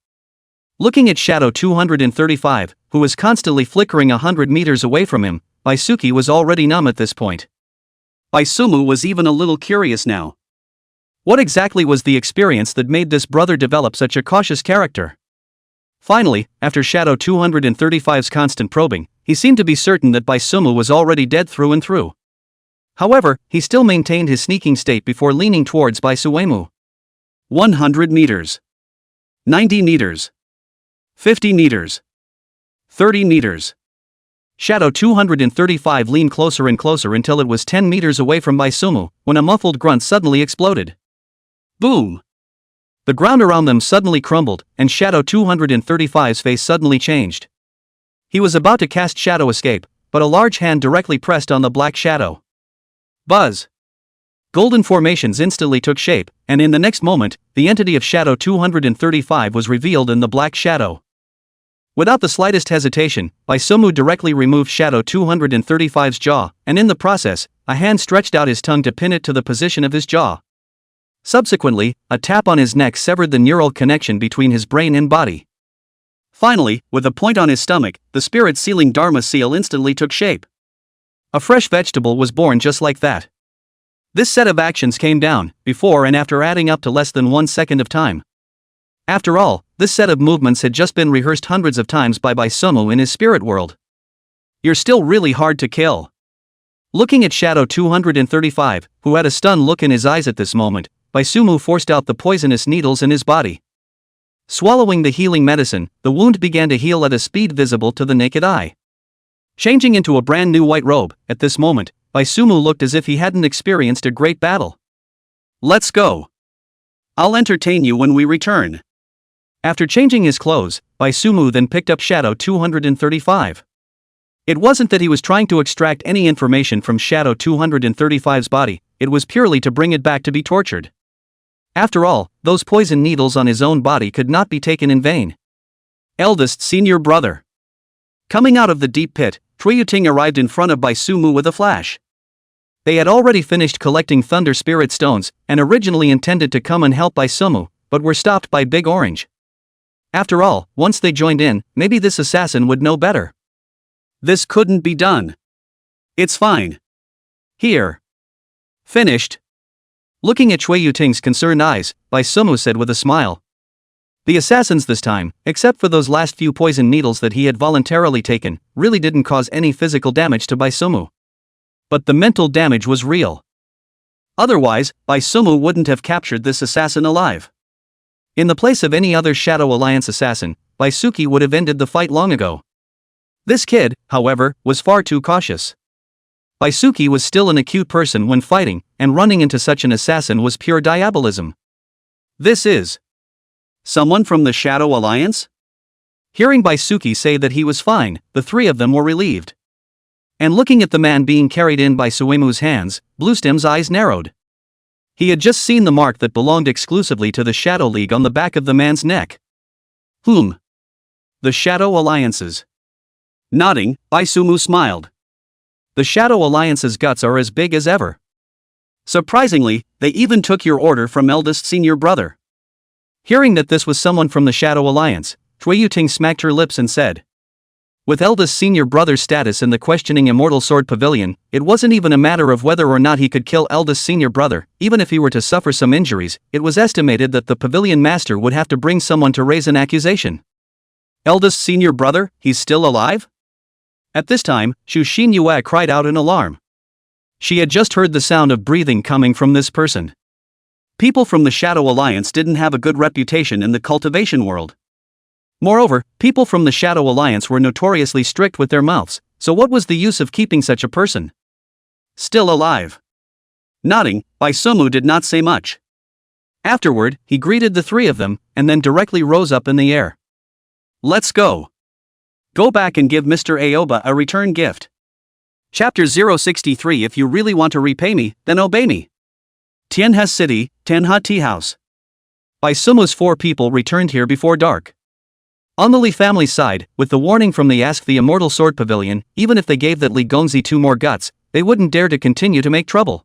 Looking at Shadow 235, who was constantly flickering 100 meters away from him, Baisuki was already numb at this point. Baisumu was even a little curious now. What exactly was the experience that made this brother develop such a cautious character? Finally, after Shadow 235's constant probing, he seemed to be certain that Baisumu was already dead through and through. However, he still maintained his sneaking state before leaning towards Baisuemu. 100 meters. 90 meters. 50 meters. 30 meters. Shadow 235 leaned closer and closer until it was 10 meters away from Baisumu, when a muffled grunt suddenly exploded. Boom! The ground around them suddenly crumbled, and Shadow 235's face suddenly changed. He was about to cast Shadow Escape, but a large hand directly pressed on the black shadow. Buzz! Golden formations instantly took shape, and in the next moment, the entity of Shadow 235 was revealed in the black shadow. Without the slightest hesitation, Baisumu directly removed Shadow 235's jaw, and in the process, a hand stretched out his tongue to pin it to the position of his jaw. Subsequently, a tap on his neck severed the neural connection between his brain and body. Finally, with a point on his stomach, the spirit-sealing Dharma seal instantly took shape. A fresh vegetable was born just like that. This set of actions came down, before and after adding up to less than 1 second of time. After all, this set of movements had just been rehearsed hundreds of times by Sumu in his spirit world. You're still really hard to kill. Looking at Shadow 235, who had a stunned look in his eyes at this moment, Sumu forced out the poisonous needles in his body. Swallowing the healing medicine, the wound began to heal at a speed visible to the naked eye. Changing into a brand new white robe, at this moment, Sumu looked as if he hadn't experienced a great battle. Let's go. I'll entertain you when we return. After changing his clothes, Sumu then picked up Shadow 235. It wasn't that he was trying to extract any information from Shadow 235's body, it was purely to bring it back to be tortured. After all, those poison needles on his own body could not be taken in vain. Eldest senior brother. Coming out of the deep pit, Truyuting arrived in front of Sumu with a flash. They had already finished collecting Thunder Spirit Stones, and originally intended to come and help Sumu, but were stopped by Big Orange. After all, once they joined in, maybe this assassin would know better. This couldn't be done. It's fine. Here. Finished. Looking at Truyuting's concerned eyes, Sumu said with a smile. The assassins this time, except for those last few poison needles that he had voluntarily taken, really didn't cause any physical damage to Sumu. But the mental damage was real. Otherwise, Sumu wouldn't have captured this assassin alive. In the place of any other Shadow Alliance assassin, Baisuki would have ended the fight long ago. This kid, however, was far too cautious. Baisuki was still an acute person when fighting, and running into such an assassin was pure diabolism. This is someone from the Shadow Alliance? Hearing Baisuki say that he was fine, the three of them were relieved. And looking at the man being carried in by Suemu's hands, Bluestem's eyes narrowed. He had just seen the mark that belonged exclusively to the Shadow League on the back of the man's neck. Whom? The Shadow Alliances. Nodding, Sumu smiled. The Shadow Alliance's guts are as big as ever. Surprisingly, they even took your order from eldest senior brother. Hearing that this was someone from the Shadow Alliance, Truyuting smacked her lips and said. With eldest senior brother's status in the questioning Immortal Sword Pavilion, it wasn't even a matter of whether or not he could kill eldest senior brother, even if he were to suffer some injuries, it was estimated that the pavilion master would have to bring someone to raise an accusation. Eldest senior brother, he's still alive? At this time, Shu Xinyue cried out in alarm. She had just heard the sound of breathing coming from this person. People from the Shadow Alliance didn't have a good reputation in the cultivation world. Moreover, people from the Shadow Alliance were notoriously strict with their mouths, so what was the use of keeping such a person? Still alive. Nodding, Sumu did not say much. Afterward, he greeted the three of them, and then directly rose up in the air. Let's go. Go back and give Mr. Aoba a return gift. Chapter 063. If you really want to repay me, then obey me. Tianhe City, Tianhe Tea House. Sumu's 4 people returned here before dark. On the Li family's side, with the warning from the Immortal Sword Pavilion, even if they gave that Li Gongzi 2 more guts, they wouldn't dare to continue to make trouble.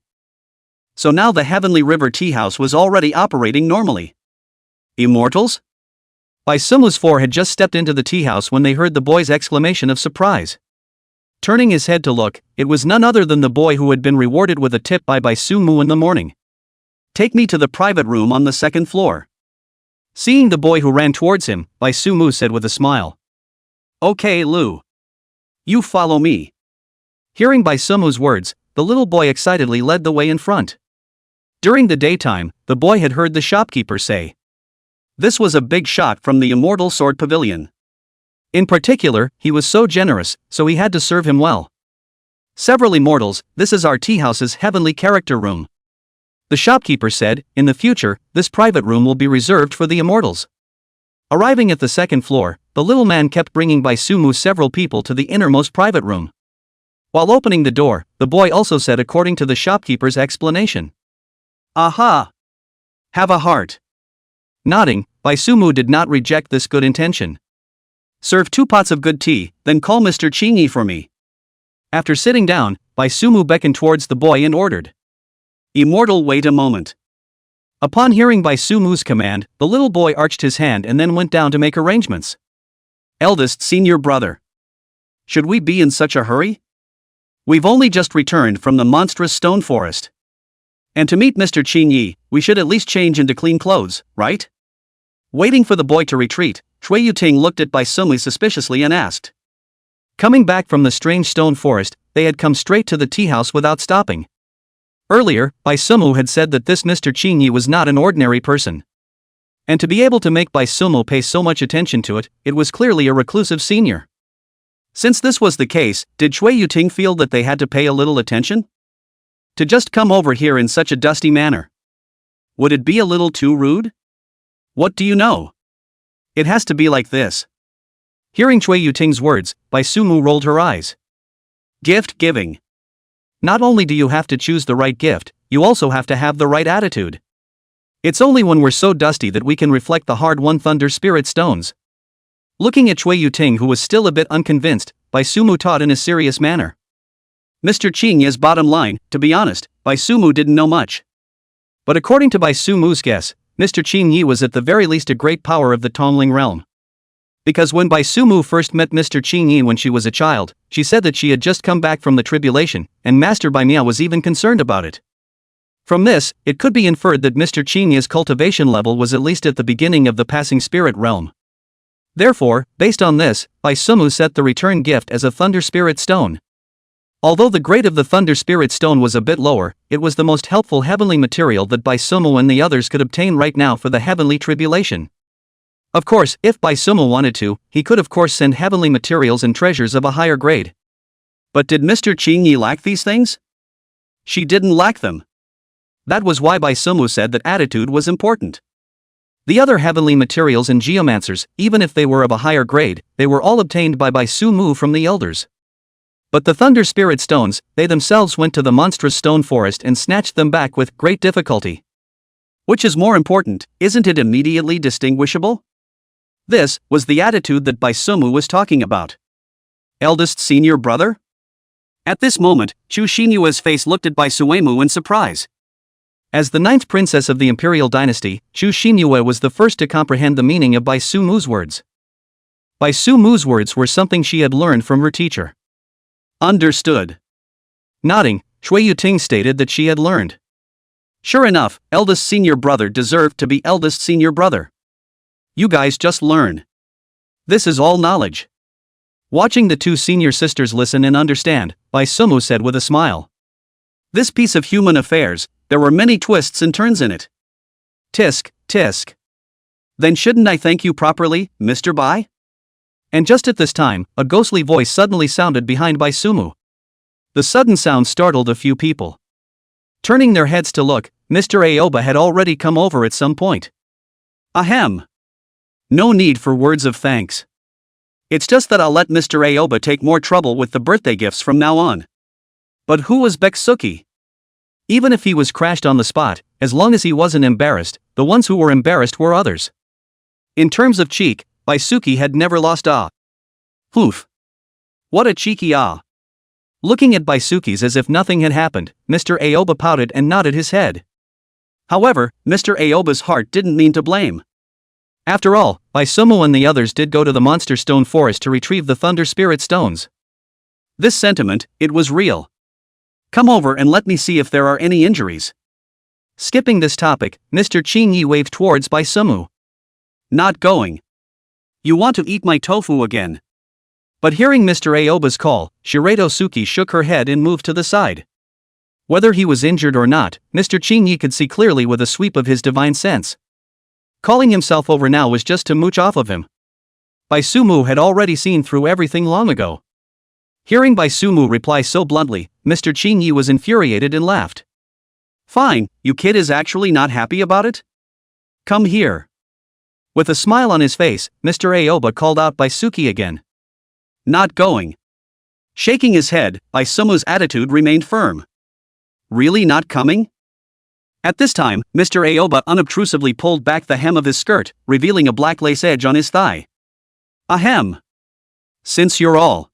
So now the Heavenly River Tea House was already operating normally. Immortals? Sumu's 4 had just stepped into the tea house when they heard the boy's exclamation of surprise. Turning his head to look, it was none other than the boy who had been rewarded with a tip by Sumu in the morning. Take me to the private room on the 2nd floor. Seeing the boy who ran towards him, Sumu said with a smile. Okay, Lu. You follow me. Hearing Sumu's words, the little boy excitedly led the way in front. During the daytime, the boy had heard the shopkeeper say. This was a big shot from the Immortal Sword Pavilion. In particular, he was so generous, so he had to serve him well. Several immortals, this is our tea house's heavenly character room. The shopkeeper said, in the future, this private room will be reserved for the immortals. Arriving at the 2nd floor, the little man kept bringing Sumu several people to the innermost private room. While opening the door, the boy also said according to the shopkeeper's explanation. Aha! Have a heart. Nodding, Sumu did not reject this good intention. Serve 2 pots of good tea, then call Mr. Chingy for me. After sitting down, Sumu beckoned towards the boy and ordered. Immortal, wait a moment. Upon hearing Sumu's command, the little boy arched his hand and then went down to make arrangements. Eldest senior brother. Should we be in such a hurry? We've only just returned from the monstrous stone forest. And to meet Mr. Qin Yi, we should at least change into clean clothes, right? Waiting for the boy to retreat, Chui Yuting looked at Bai Sumu suspiciously and asked. Coming back from the strange stone forest, they had come straight to the tea house without stopping. Earlier, Bai Sumu had said that this Mr. Qin Yi was not an ordinary person. And to be able to make Bai Sumu pay so much attention to it, it was clearly a reclusive senior. Since this was the case, did Chui Yuting feel that they had to pay a little attention? To just come over here in such a dusty manner? Would it be a little too rude? What do you know? It has to be like this. Hearing Chui Yuting's words, Bai Sumu rolled her eyes. Gift giving. Not only do you have to choose the right gift, you also have to have the right attitude. It's only when we're so dusty that we can reflect the hard-won thunder spirit stones. Looking at Chui Yuting, who was still a bit unconvinced, Bai Sumu taught in a serious manner. Mr. Qin Yi's bottom line, to be honest, Bai Sumu didn't know much. But according to Bai Sumu's guess, Mr. Qin Yi was at the very least a great power of the Tongling realm. Because when Bai Sumu first met Mr. Qin Yi when she was a child, she said that she had just come back from the tribulation, and Master Bai Miao was even concerned about it. From this, it could be inferred that Mr. Qin Yi's cultivation level was at least at the beginning of the passing spirit realm. Therefore, based on this, Bai Sumu set the return gift as a thunder spirit stone. Although the grade of the thunder spirit stone was a bit lower, it was the most helpful heavenly material that Bai Sumu and the others could obtain right now for the heavenly tribulation. Of course, if Bai Sumu wanted to, he could of course send heavenly materials and treasures of a higher grade. But did Mr. Qin Yi lack these things? She didn't lack them. That was why Bai Sumu said that attitude was important. The other heavenly materials and geomancers, even if they were of a higher grade, they were all obtained by Bai Sumu from the elders. But the thunder spirit stones, they themselves went to the monstrous stone forest and snatched them back with great difficulty. Which is more important, isn't it immediately distinguishable? This was the attitude that Bai Sumu was talking about. Eldest senior brother? At this moment, Chu Xinyue's face looked at Bai Suemu in surprise. As the ninth princess of the imperial dynasty, Chu Xinyue was the first to comprehend the meaning of Bai Sumu's words. Bai Sumu's words were something she had learned from her teacher. Understood. Nodding, Chui Yuting stated that she had learned. Sure enough, eldest senior brother deserved to be eldest senior brother. You guys just learn. This is all knowledge. Watching the two senior sisters listen and understand, Bai Sumu said with a smile. This piece of human affairs, there were many twists and turns in it. Tisk, tisk. Then shouldn't I thank you properly, Mr. Bai? And just at this time, a ghostly voice suddenly sounded behind Bai Sumu. The sudden sound startled a few people. Turning their heads to look, Mr. Aoba had already come over at some point. Ahem. No need for words of thanks. It's just that I'll let Mr. Aoba take more trouble with the birthday gifts from now on. But who was Beksuki? Even if he was crashed on the spot, as long as he wasn't embarrassed, the ones who were embarrassed were others. In terms of cheek, Baisuki had never lost ah. Poof. What a cheeky ah. Looking at Baisuki's as if nothing had happened, Mr. Aoba pouted and nodded his head. However, Mr. Aoba's heart didn't mean to blame. After all, Baisumu and the others did go to the monster stone forest to retrieve the thunder spirit stones. This sentiment, it was real. Come over and let me see if there are any injuries. Skipping this topic, Mr. Qin Yi waved towards Baisumu. Not going. You want to eat my tofu again? But hearing Mr. Aoba's call, Shirato Suki shook her head and moved to the side. Whether he was injured or not, Mr. Qin Yi could see clearly with a sweep of his divine sense. Calling himself over now was just to mooch off of him. Baisumu had already seen through everything long ago. Hearing Baisumu reply so bluntly, Mr. Qin Yi was infuriated and laughed. Fine, you kid is actually not happy about it? Come here. With a smile on his face, Mr. Aoba called out Baisuki again. Not going. Shaking his head, Baisumu's attitude remained firm. Really not coming? At this time, Mr. Aoba unobtrusively pulled back the hem of his skirt, revealing a black lace edge on his thigh. Ahem. Since you're all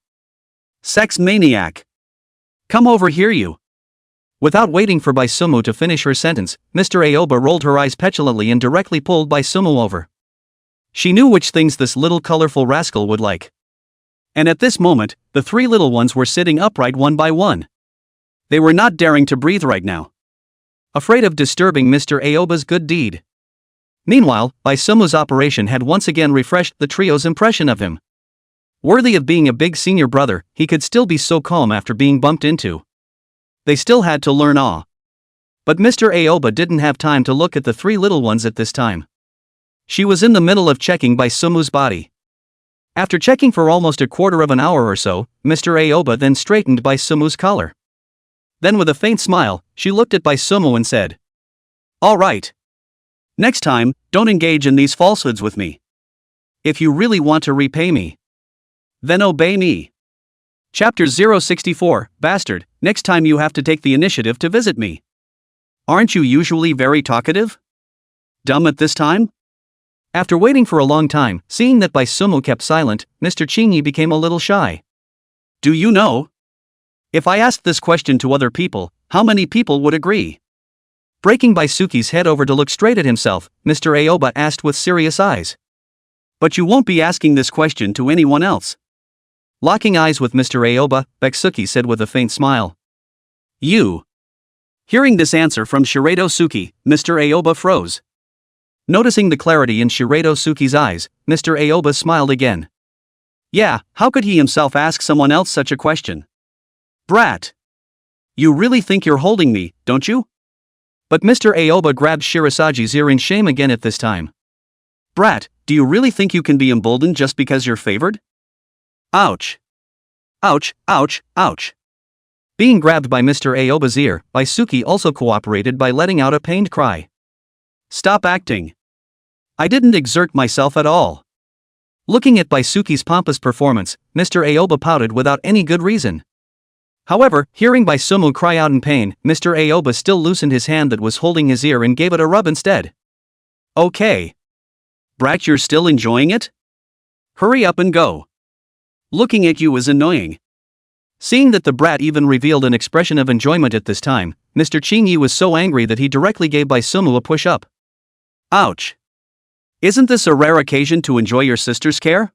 sex maniac. Come over here you. Without waiting for Baisumu to finish her sentence, Mr. Aoba rolled her eyes petulantly and directly pulled Baisumu over. She knew which things this little colorful rascal would like. And at this moment, the three little ones were sitting upright one by one. They were not daring to breathe right now. afraid of disturbing Mr. Aoba's good deed. Meanwhile, Baisumu's operation had once again refreshed the trio's impression of him. Worthy of being a big senior brother, he could still be so calm after being bumped into. They still had to learn awe. But Mr. Aoba didn't have time to look at the three little ones at this time. She was in the middle of checking Baisumu's body. After checking for almost a quarter of an hour or so, Mr. Aoba then straightened Baisumu's collar. Then with a faint smile, she looked at Baisumu and said, "All right. Next time, don't engage in these falsehoods with me. If you really want to repay me, then obey me." Chapter 064, Bastard, next time you have to take the initiative to visit me. Aren't you usually very talkative? Dumb at this time? After waiting for a long time, seeing that Baisumu kept silent, Mr. Chingy became a little shy. Do you know? If I asked this question to other people, how many people would agree? Breaking Baisuki's head over to look straight at himself, Mr. Aoba asked with serious eyes. But you won't be asking this question to anyone else. Locking eyes with Mr. Aoba, Baisuki said with a faint smile. You. Hearing this answer from Shirado Suki, Mr. Aoba froze. Noticing the clarity in Shirado Suki's eyes, Mr. Aoba smiled again. Yeah, how could he himself ask someone else such a question? Brat. You really think you're holding me, don't you? But Mr. Aoba grabbed Shirasagi's ear in shame again at this time. Brat, do you really think you can be emboldened just because you're favored? Ouch. Ouch, ouch, ouch. Being grabbed by Mr. Aoba's ear, Baisuki also cooperated by letting out a pained cry. Stop acting. I didn't exert myself at all. Looking at Baisuki's pompous performance, Mr. Aoba pouted without any good reason. However, hearing Baisumu cry out in pain, Mr. Aoba still loosened his hand that was holding his ear and gave it a rub instead. Okay. Brat, you're still enjoying it? Hurry up and go. Looking at you is annoying. Seeing that the brat even revealed an expression of enjoyment at this time, Mr. Chingy was so angry that he directly gave Baisumu a push-up. Ouch. Isn't this a rare occasion to enjoy your sister's care?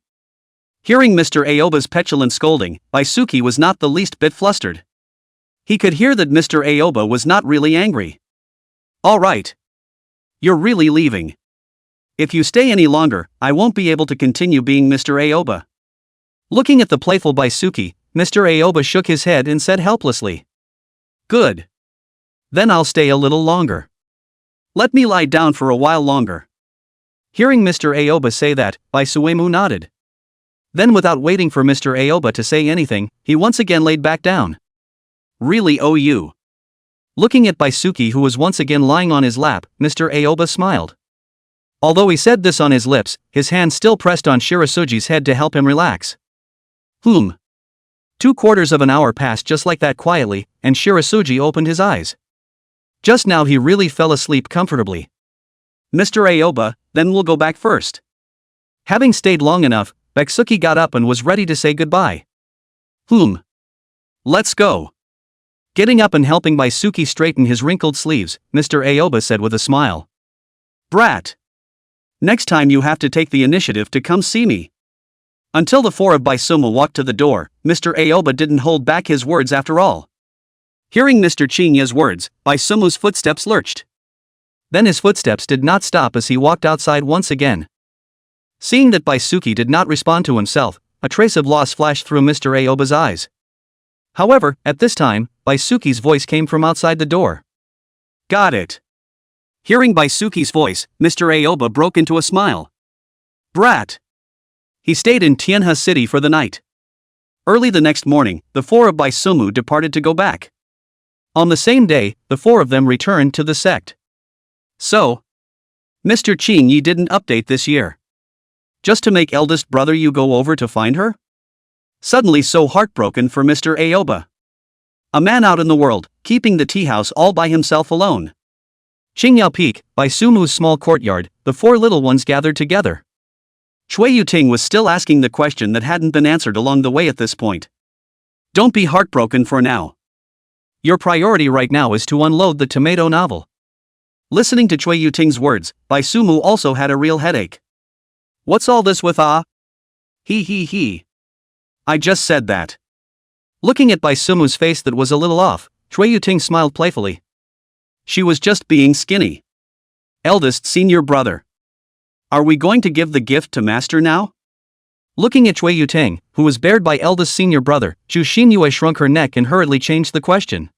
Hearing Mr. Aoba's petulant scolding, Baisuki was not the least bit flustered. He could hear that Mr. Aoba was not really angry. All right. You're really leaving. If you stay any longer, I won't be able to continue being Mr. Aoba. Looking at the playful Baisuki, Mr. Aoba shook his head and said helplessly. Good. Then I'll stay a little longer. Let me lie down for a while longer. Hearing Mr. Aoba say that, Baisuemu nodded. Then without waiting for Mr. Aoba to say anything, he once again laid back down. Really oh you. Looking at Baisuki who was once again lying on his lap, Mr. Aoba smiled. Although he said this on his lips, his hand still pressed on Shirasugi's head to help him relax. 2/4 of an hour passed just like that quietly, and Shirasugi opened his eyes. Just now he really fell asleep comfortably. Mr. Aoba, then we'll go back first. Having stayed long enough, Baisuki got up and was ready to say goodbye. Let's go. Getting up and helping Baisuki straighten his wrinkled sleeves, Mr. Aoba said with a smile. Brat. Next time you have to take the initiative to come see me. Until the four of Baisumu walked to the door, Mr. Aoba didn't hold back his words after all. Hearing Mr. Chinya's words, Baisumu's footsteps lurched. Then his footsteps did not stop as he walked outside once again. Seeing that Baisuki did not respond to himself, a trace of loss flashed through Mr. Aoba's eyes. However, at this time, Baisuki's voice came from outside the door. Got it. Hearing Baisuki's voice, Mr. Aoba broke into a smile. Brat. He stayed in Tianhe City for the night. Early the next morning, the four of Baisumu departed to go back. On the same day, the four of them returned to the sect. So, Mr. Chinyi didn't update this year. Just to make eldest brother you go over to find her? Suddenly so heartbroken for Mr. Aoba. A man out in the world, keeping the tea house all by himself alone. Qingyao Peak, Baisumu's small courtyard, the four little ones gathered together. Chui Yuting was still asking the question that hadn't been answered along the way at this point. Don't be heartbroken for now. Your priority right now is to unload the tomato novel. Listening to Chui Yuting's words, Baisumu also had a real headache. What's all this with He. I just said that. Looking at Baisumu's face that was a little off, Chui Yuting smiled playfully. She was just being skinny. Eldest senior brother. Are we going to give the gift to master now? Looking at Chui Yutang, who was bared by eldest senior brother, Zhu Xinyue shrunk her neck and hurriedly changed the question.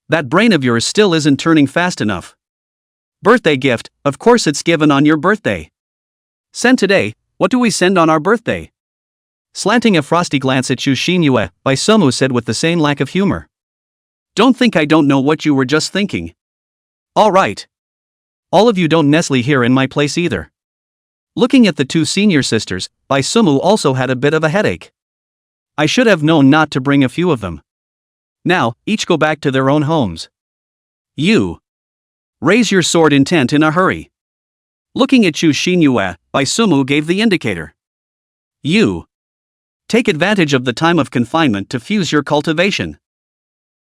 That brain of yours still isn't turning fast enough. Birthday gift, of course it's given on your birthday. Send today, what do we send on our birthday? Slanting a frosty glance at Zhu Xinyue, Bai Sumu said with the same lack of humor. Don't think I don't know what you were just thinking. All right. All of you don't Nestle here in my place either. Looking at the two senior sisters, Bai Sumu also had a bit of a headache. I should have known not to bring a few of them. Now, each go back to their own homes. You. Raise your sword intent in a hurry. Looking at Zhu Xinyue, Bai Sumu gave the indicator. You. Take advantage of the time of confinement to fuse your cultivation.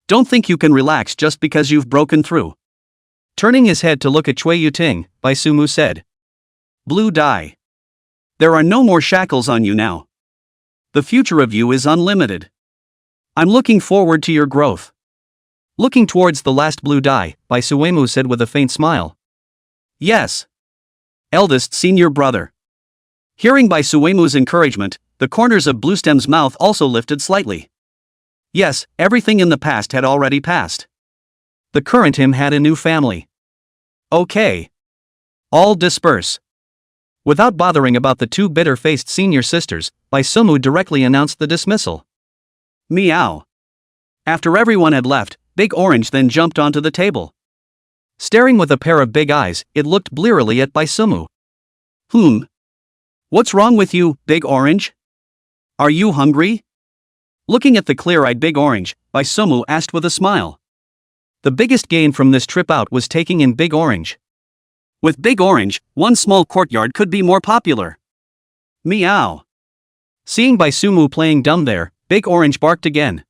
Don't think you can relax just because you've broken through. Turning his head to look at Chui Yuting, Bai Sumu said. Blue dye. There are no more shackles on you now. The future of you is unlimited. I'm looking forward to your growth. Looking towards the last blue dye, Bai Suemu said with a faint smile. Yes. Eldest senior brother. Hearing Bai Suemu's encouragement, the corners of Bluestem's mouth also lifted slightly. Yes, everything in the past had already passed. The current him had a new family. Okay. All disperse. Without bothering about the two bitter-faced senior sisters, Bai Sumu directly announced the dismissal. Meow. After everyone had left, Big Orange then jumped onto the table. Staring with a pair of big eyes, it looked blearily at Bai Sumu. What's wrong with you, Big Orange? Are you hungry? Looking at the clear-eyed Big Orange, Bai Sumu asked with a smile. The biggest gain from this trip out was taking in Big Orange. With Big Orange, one small courtyard could be more popular. Meow. Seeing Bai Sumu playing dumb there, Big Orange barked again.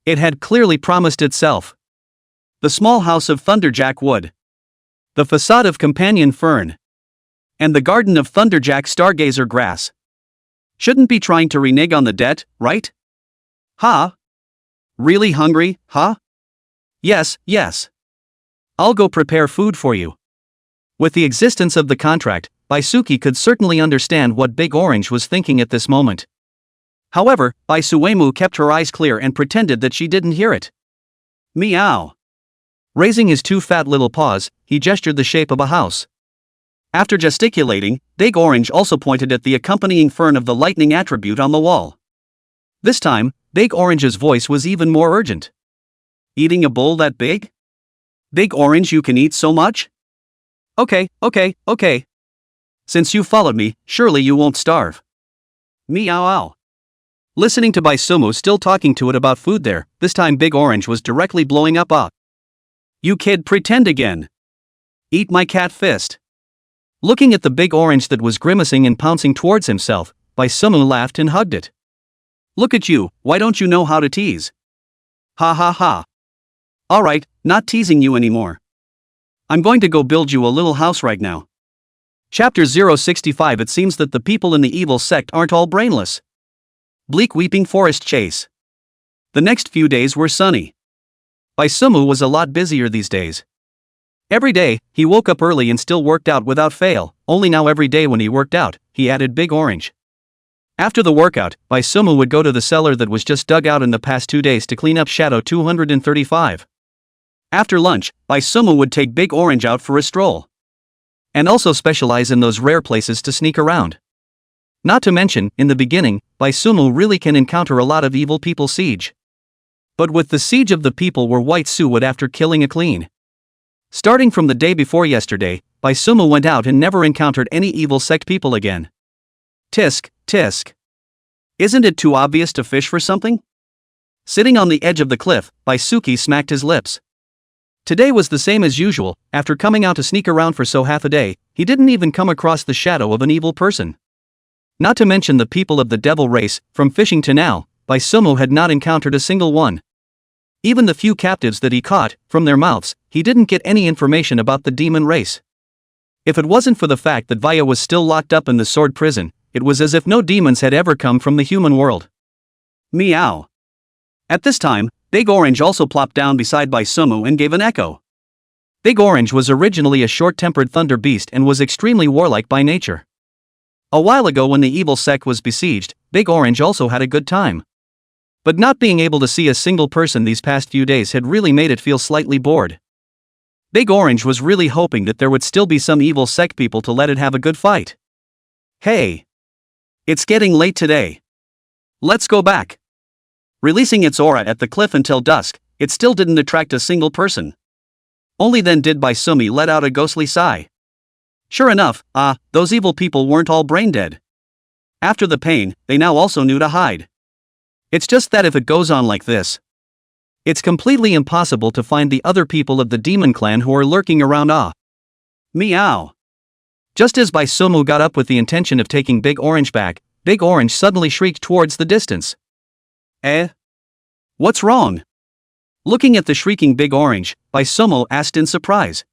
It had clearly promised itself. The small house of Thunderjack wood. The facade of Companion Fern. And the garden of Thunderjack Stargazer grass. Shouldn't be trying to renege on the debt, right? Huh? Really hungry, huh? Yes. I'll go prepare food for you. With the existence of the contract, Baisuki could certainly understand what Big Orange was thinking at this moment. However, Bai Suemu kept her eyes clear and pretended that she didn't hear it. Meow. Raising his two fat little paws, he gestured the shape of a house. After gesticulating, Big Orange also pointed at the accompanying fern of the lightning attribute on the wall. This time, Big Orange's voice was even more urgent. Eating a bowl that big? Big Orange, you can eat so much? Okay. Since you followed me, surely you won't starve. Meow. Listening to Bai Sumu still talking to it about food there, this time Big Orange was directly blowing up. You kid, pretend again. Eat my cat fist. Looking at the Big Orange that was grimacing and pouncing towards himself, Bai Sumu laughed and hugged it. Look at you, why don't you know how to tease? Ha. Alright, not teasing you anymore. I'm going to go build you a little house right now. Chapter 065. It seems that the people in the evil sect aren't all brainless. Bleak Weeping Forest Chase. The next few days were sunny. Bai Sumu was a lot busier these days. Every day, he woke up early and still worked out without fail, only now every day when he worked out, he added Big Orange. After the workout, Bai Sumu would go to the cellar that was just dug out in the past 2 days to clean up Shadow 235. After lunch, Bai Sumu would take Big Orange out for a stroll. And also specialize in those rare places to sneak around. Not to mention, in the beginning, Bai Sumu really can encounter a lot of evil people siege. But with the siege of the people were White Su would after killing a clean. Starting from the day before yesterday, Bai Sumu went out and never encountered any evil sect people again. Tisk. Isn't it too obvious to fish for something? Sitting on the edge of the cliff, Baisuki smacked his lips. Today was the same as usual. After coming out to sneak around for so half a day, he didn't even come across the shadow of an evil person. Not to mention the people of the devil race, from fishing to now, Bai Sumu had not encountered a single one. Even the few captives that he caught, from their mouths, he didn't get any information about the demon race. If it wasn't for the fact that Vaya was still locked up in the sword prison, it was as if no demons had ever come from the human world. Meow. At this time, Big Orange also plopped down beside Bai Sumu and gave an echo. Big Orange was originally a short-tempered thunder beast and was extremely warlike by nature. A while ago when the evil sect was besieged, Big Orange also had a good time. But not being able to see a single person these past few days had really made it feel slightly bored. Big Orange was really hoping that there would still be some evil sect people to let it have a good fight. Hey! It's getting late today. Let's go back. Releasing its aura at the cliff until dusk, it still didn't attract a single person. Only then did Baisumi let out a ghostly sigh. Sure enough, those evil people weren't all brain dead. After the pain, they now also knew to hide. It's just that if it goes on like this, it's completely impossible to find the other people of the demon clan who are lurking around. Meow. Just as Baisumu got up with the intention of taking Big Orange back, Big Orange suddenly shrieked towards the distance. What's wrong? Looking at the shrieking Big Orange, Baisumu asked in surprise.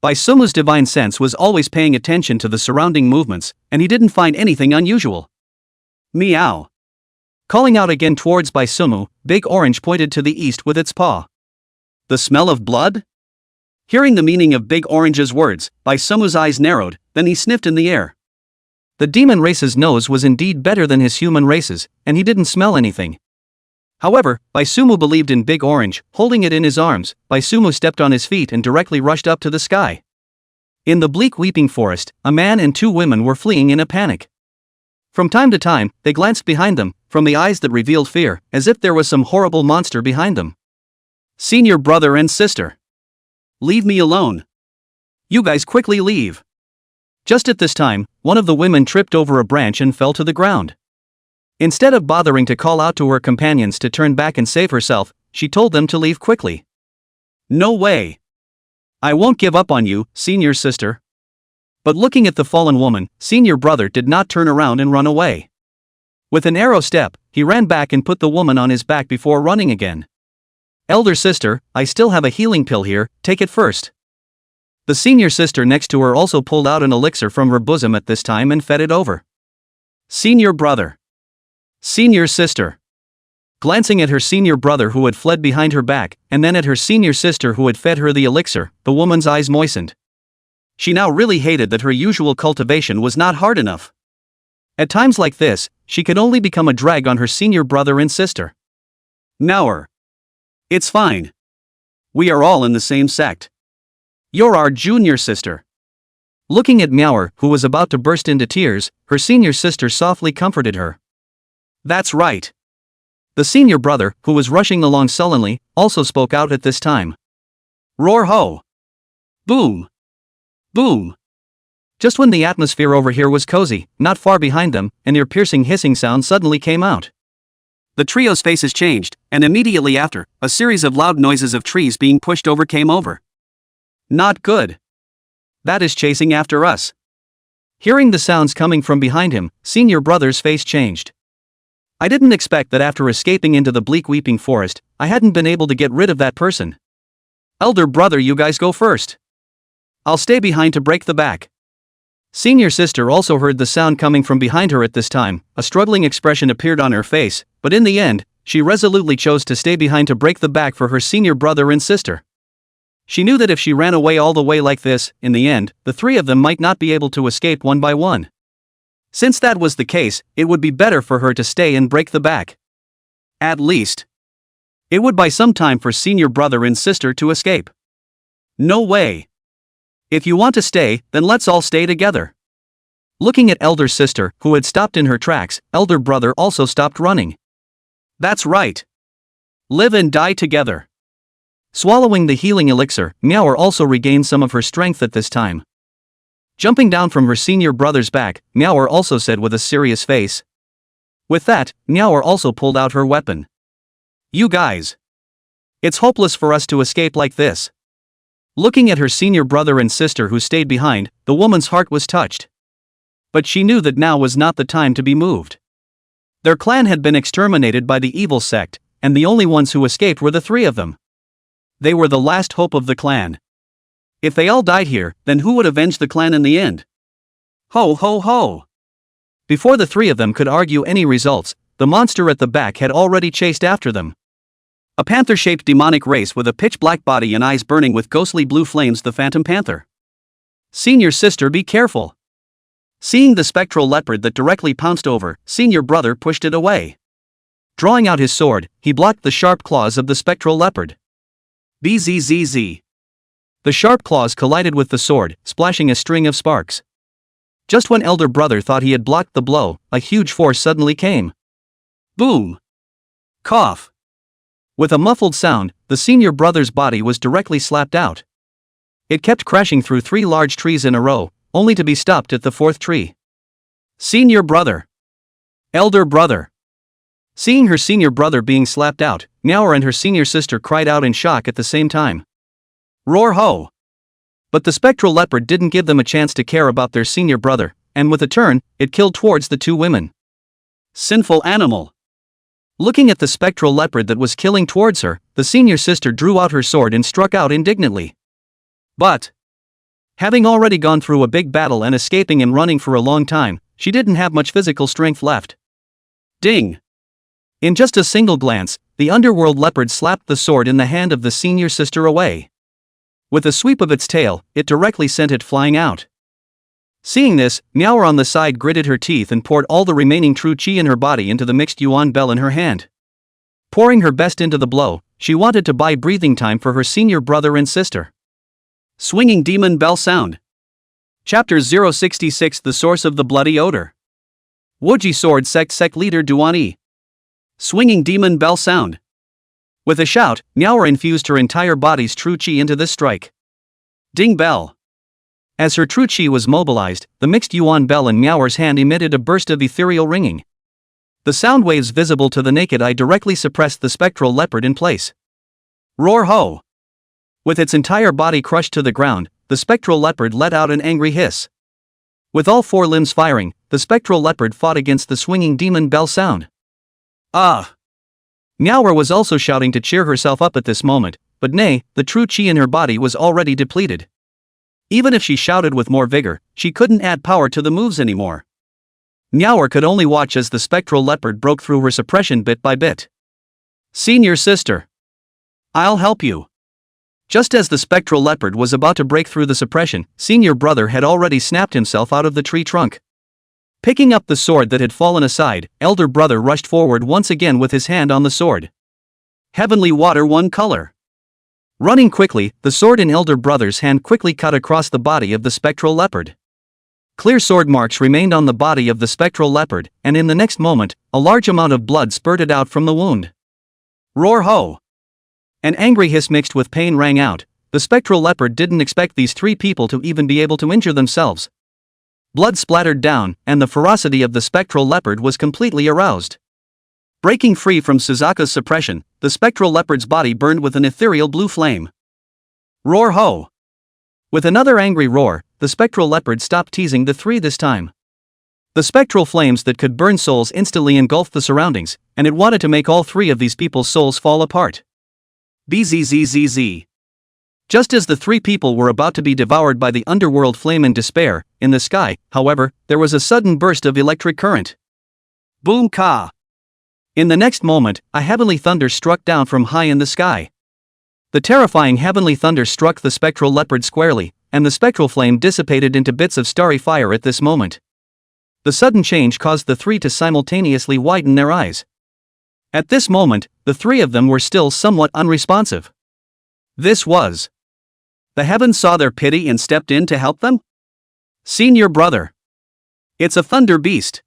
Baisumu's divine sense was always paying attention to the surrounding movements, and he didn't find anything unusual. Meow. Calling out again towards Baisumu, Big Orange pointed to the east with its paw. The smell of blood? Hearing the meaning of Big Orange's words, Baisumu's eyes narrowed, then he sniffed in the air. The demon race's nose was indeed better than his human race's, and he didn't smell anything. However, Baisumu believed in Big Orange. Holding it in his arms, Baisumu stepped on his feet and directly rushed up to the sky. In the bleak weeping forest, a man and two women were fleeing in a panic. From time to time, they glanced behind them, from the eyes that revealed fear, as if there was some horrible monster behind them. Senior brother and sister. Leave me alone. You guys quickly leave. Just at this time, one of the women tripped over a branch and fell to the ground. Instead of bothering to call out to her companions to turn back and save herself, she told them to leave quickly. No way. I won't give up on you, senior sister. But looking at the fallen woman, senior brother did not turn around and run away. With an arrow step, he ran back and put the woman on his back before running again. Elder sister, I still have a healing pill here, take it first. The senior sister next to her also pulled out an elixir from her bosom at this time and fed it over. Senior brother. Senior sister. Glancing at her senior brother who had fled behind her back, and then at her senior sister who had fed her the elixir, the woman's eyes moistened. She now really hated that her usual cultivation was not hard enough. At times like this, she could only become a drag on her senior brother and sister. Nower. It's fine. We are all in the same sect. You're our junior sister. Looking at Meower, who was about to burst into tears, her senior sister softly comforted her. That's right. The senior brother, who was rushing along sullenly, also spoke out at this time. Roar ho! Boom! Boom! Just when the atmosphere over here was cozy, not far behind them, an ear-piercing hissing sound suddenly came out. The trio's faces changed, and immediately after, a series of loud noises of trees being pushed over came over. Not good. That is chasing after us. Hearing the sounds coming from behind him, senior brother's face changed. I didn't expect that after escaping into the bleak weeping forest, I hadn't been able to get rid of that person. Elder brother, you guys go first. I'll stay behind to break the back. Senior sister also heard the sound coming from behind her at this time. A struggling expression appeared on her face, but in the end, she resolutely chose to stay behind to break the back for her senior brother and sister. She knew that if she ran away all the way like this, in the end, the three of them might not be able to escape one by one. Since that was the case, it would be better for her to stay and break the back. At least, it would buy some time for senior brother and sister to escape. No way. If you want to stay, then let's all stay together. Looking at elder sister, who had stopped in her tracks, elder brother also stopped running. That's right. Live and die together. Swallowing the healing elixir, Meower also regained some of her strength at this time. Jumping down from her senior brother's back, Meower also said with a serious face. With that, Meower also pulled out her weapon. You guys. It's hopeless for us to escape like this. Looking at her senior brother and sister who stayed behind, the woman's heart was touched. But she knew that now was not the time to be moved. Their clan had been exterminated by the evil sect, and the only ones who escaped were the three of them. They were the last hope of the clan. If they all died here, then who would avenge the clan in the end? Ho ho ho! Before the three of them could argue any results, the monster at the back had already chased after them. A panther-shaped demonic race with a pitch-black body and eyes burning with ghostly blue flames, the Phantom Panther. Senior sister, be careful. Seeing the spectral leopard that directly pounced over, senior brother pushed it away. Drawing out his sword, he blocked the sharp claws of the spectral leopard. Bzzz. The sharp claws collided with the sword, splashing a string of sparks. Just when elder brother thought he had blocked the blow, a huge force suddenly came. Boom! Cough! With a muffled sound, the senior brother's body was directly slapped out. It kept crashing through 3 large trees in a row, only to be stopped at the 4th tree. Senior brother! Elder brother! Seeing her senior brother being slapped out, Manhwa and her senior sister cried out in shock at the same time. Roar ho! But the spectral leopard didn't give them a chance to care about their senior brother, and with a turn, it killed towards the 2 women. Sinful animal! Looking at the spectral leopard that was killing towards her, the senior sister drew out her sword and struck out indignantly. But, having already gone through a big battle and escaping and running for a long time, she didn't have much physical strength left. Ding! In just a single glance, the underworld leopard slapped the sword in the hand of the senior sister away. With a sweep of its tail, it directly sent it flying out. Seeing this, Manhwa on the side gritted her teeth and poured all the remaining true chi in her body into the mixed yuan bell in her hand. Pouring her best into the blow, she wanted to buy breathing time for her senior brother and sister. Swinging demon bell sound. Chapter 066, The Source of the Bloody Odor. Woji sword sect leader Duani. Swinging demon bell sound. With a shout, Manhwa infused her entire body's true chi into this strike. Ding bell. As her true chi was mobilized, the mixed yuan bell in Manhwa's hand emitted a burst of ethereal ringing. The sound waves visible to the naked eye directly suppressed the spectral leopard in place. Roar ho! With its entire body crushed to the ground, the spectral leopard let out an angry hiss. With all 4 limbs firing, the spectral leopard fought against the swinging demon bell sound. Ah! Manhwa was also shouting to cheer herself up at this moment, but nay, the true chi in her body was already depleted. Even if she shouted with more vigor, she couldn't add power to the moves anymore. Manhwa could only watch as the spectral leopard broke through her suppression bit by bit. Senior sister! I'll help you. Just as the spectral leopard was about to break through the suppression, senior brother had already snapped himself out of the tree trunk. Picking up the sword that had fallen aside, elder brother rushed forward once again with his hand on the sword. Heavenly water, 1 color. Running quickly, the sword in elder brother's hand quickly cut across the body of the spectral leopard. Clear sword marks remained on the body of the spectral leopard, and in the next moment, a large amount of blood spurted out from the wound. Roar ho! An angry hiss mixed with pain rang out. The spectral leopard didn't expect these 3 people to even be able to injure themselves. Blood splattered down, and the ferocity of the spectral leopard was completely aroused. Breaking free from Suzuka's suppression, the spectral leopard's body burned with an ethereal blue flame. Roar ho! With another angry roar, the spectral leopard stopped teasing the 3 this time. The spectral flames that could burn souls instantly engulfed the surroundings, and it wanted to make all 3 of these people's souls fall apart. Bzzz. Just as the 3 people were about to be devoured by the underworld flame in despair, in the sky, however, there was a sudden burst of electric current. Boom ka! In the next moment, a heavenly thunder struck down from high in the sky. The terrifying heavenly thunder struck the spectral leopard squarely, and the spectral flame dissipated into bits of starry fire at this moment. The sudden change caused the 3 to simultaneously widen their eyes. At this moment, the 3 of them were still somewhat unresponsive. This was. The heavens saw their pity and stepped in to help them? Senior brother. It's a thunder beast.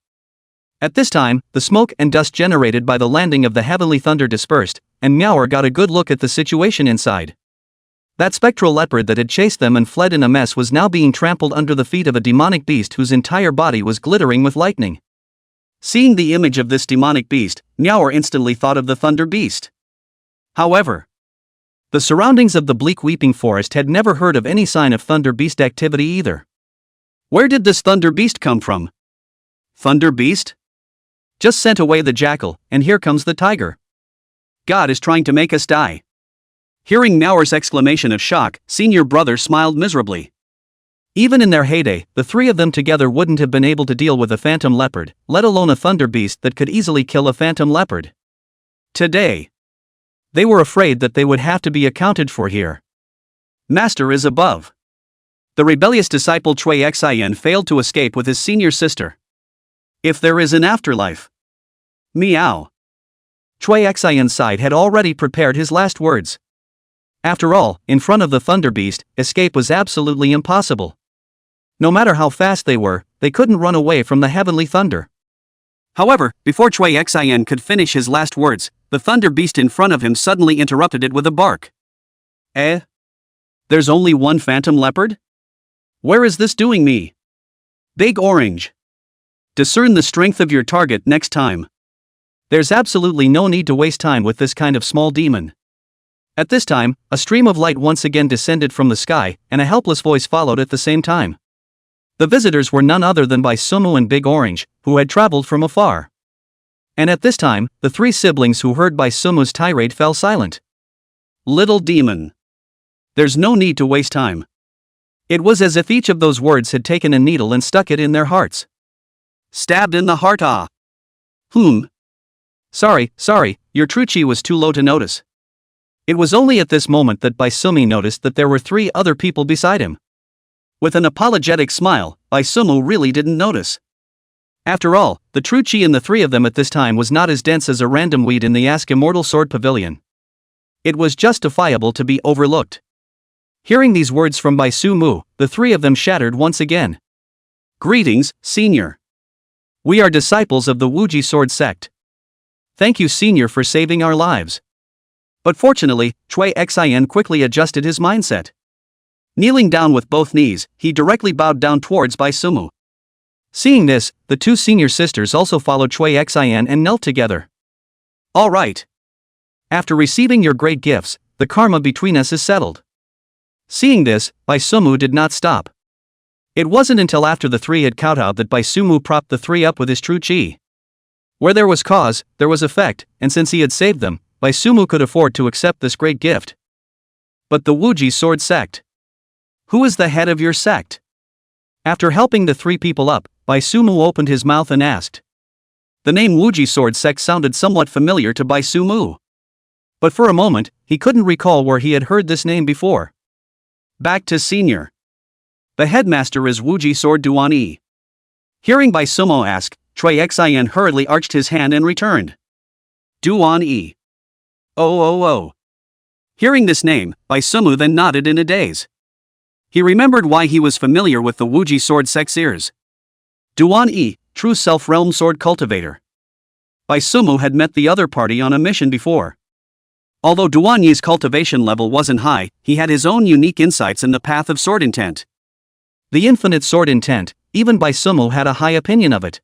At this time, the smoke and dust generated by the landing of the heavenly thunder dispersed, and Manhwa got a good look at the situation inside. That spectral leopard that had chased them and fled in a mess was now being trampled under the feet of a demonic beast whose entire body was glittering with lightning. Seeing the image of this demonic beast, Manhwa instantly thought of the thunder beast. However, the surroundings of the bleak weeping forest had never heard of any sign of thunder beast activity either. Where did this thunder beast come from? Thunder beast? Just sent away the jackal, and here comes the tiger. God is trying to make us die. Hearing Manhwa's exclamation of shock, senior brother smiled miserably. Even in their heyday, the 3 of them together wouldn't have been able to deal with a phantom leopard, let alone a thunder beast that could easily kill a phantom leopard. Today, They were afraid that they would have to be accounted for here. Master is above. The rebellious disciple Chui Xin failed to escape with his senior sister. If there is an afterlife. Meow. Chui Xian's side had already prepared his last words. After all, in front of the Thunder Beast, escape was absolutely impossible. No matter how fast they couldn't run away from the heavenly thunder. However, before Chui Xian could finish his last words, the Thunder Beast in front of him suddenly interrupted it with a bark. Eh? There's only one phantom leopard? Where is this doing me? Big Orange. Discern the strength of your target next time. There's absolutely no need to waste time with this kind of small demon. At this time, a stream of light once again descended from the sky, and a helpless voice followed at the same time. The visitors were none other than Bai Sumu and Big Orange, who had traveled from afar. And at this time, the three siblings who heard Bai Sumu's tirade fell silent. Little demon. There's no need to waste time. It was as if each of those words had taken a needle and stuck it in their hearts. Stabbed in the heart. Ah. Sorry, your true chi was too low to notice. It was only at this moment that Bai Sumi noticed that there were 3 other people beside him. With an apologetic smile, Bai Sumu really didn't notice. After all, the true chi in the 3 of them at this time was not as dense as a random weed in the Ask Immortal Sword Pavilion. It was justifiable to be overlooked. Hearing these words from Bai Sumu, the 3 of them shattered once again. Greetings, Senior. We are disciples of the Wuji Sword Sect. Thank you, Senior, for saving our lives. But fortunately, Chui Xian quickly adjusted his mindset. Kneeling down with both knees, he directly bowed down towards Bai Sumu. Seeing this, the 2 senior sisters also followed Chui Xian and knelt together. All right. After receiving your great gifts, the karma between us is settled. Seeing this, Bai Sumu did not stop. It wasn't until after the 3 had kowtowed that Bai Sumu propped the 3 up with his true chi. Where there was cause, there was effect, and since he had saved them, Bai Sumu could afford to accept this great gift. But the Wuji Sword Sect. Who is the head of your sect? After helping the 3 people up, Bai Sumu opened his mouth and asked. The name Wuji Sword Sect sounded somewhat familiar to Bai Sumu. But for a moment, he couldn't recall where he had heard this name before. Back to Senior. The headmaster is Wuji Sword Duan Yi. Hearing Bai Sumu ask, Chui Xian hurriedly arched his hand and returned. Duan Yi. Oh. Hearing this name, Bai Sumu then nodded in a daze. He remembered why he was familiar with the Wuji Sword Sect's ears. Duan Yi, true self-realm sword cultivator. Bai Sumu had met the other party on a mission before. Although Duan Yi's cultivation level wasn't high, he had his own unique insights in the path of sword intent. The infinite sword intent, even Bai Sumu had a high opinion of it.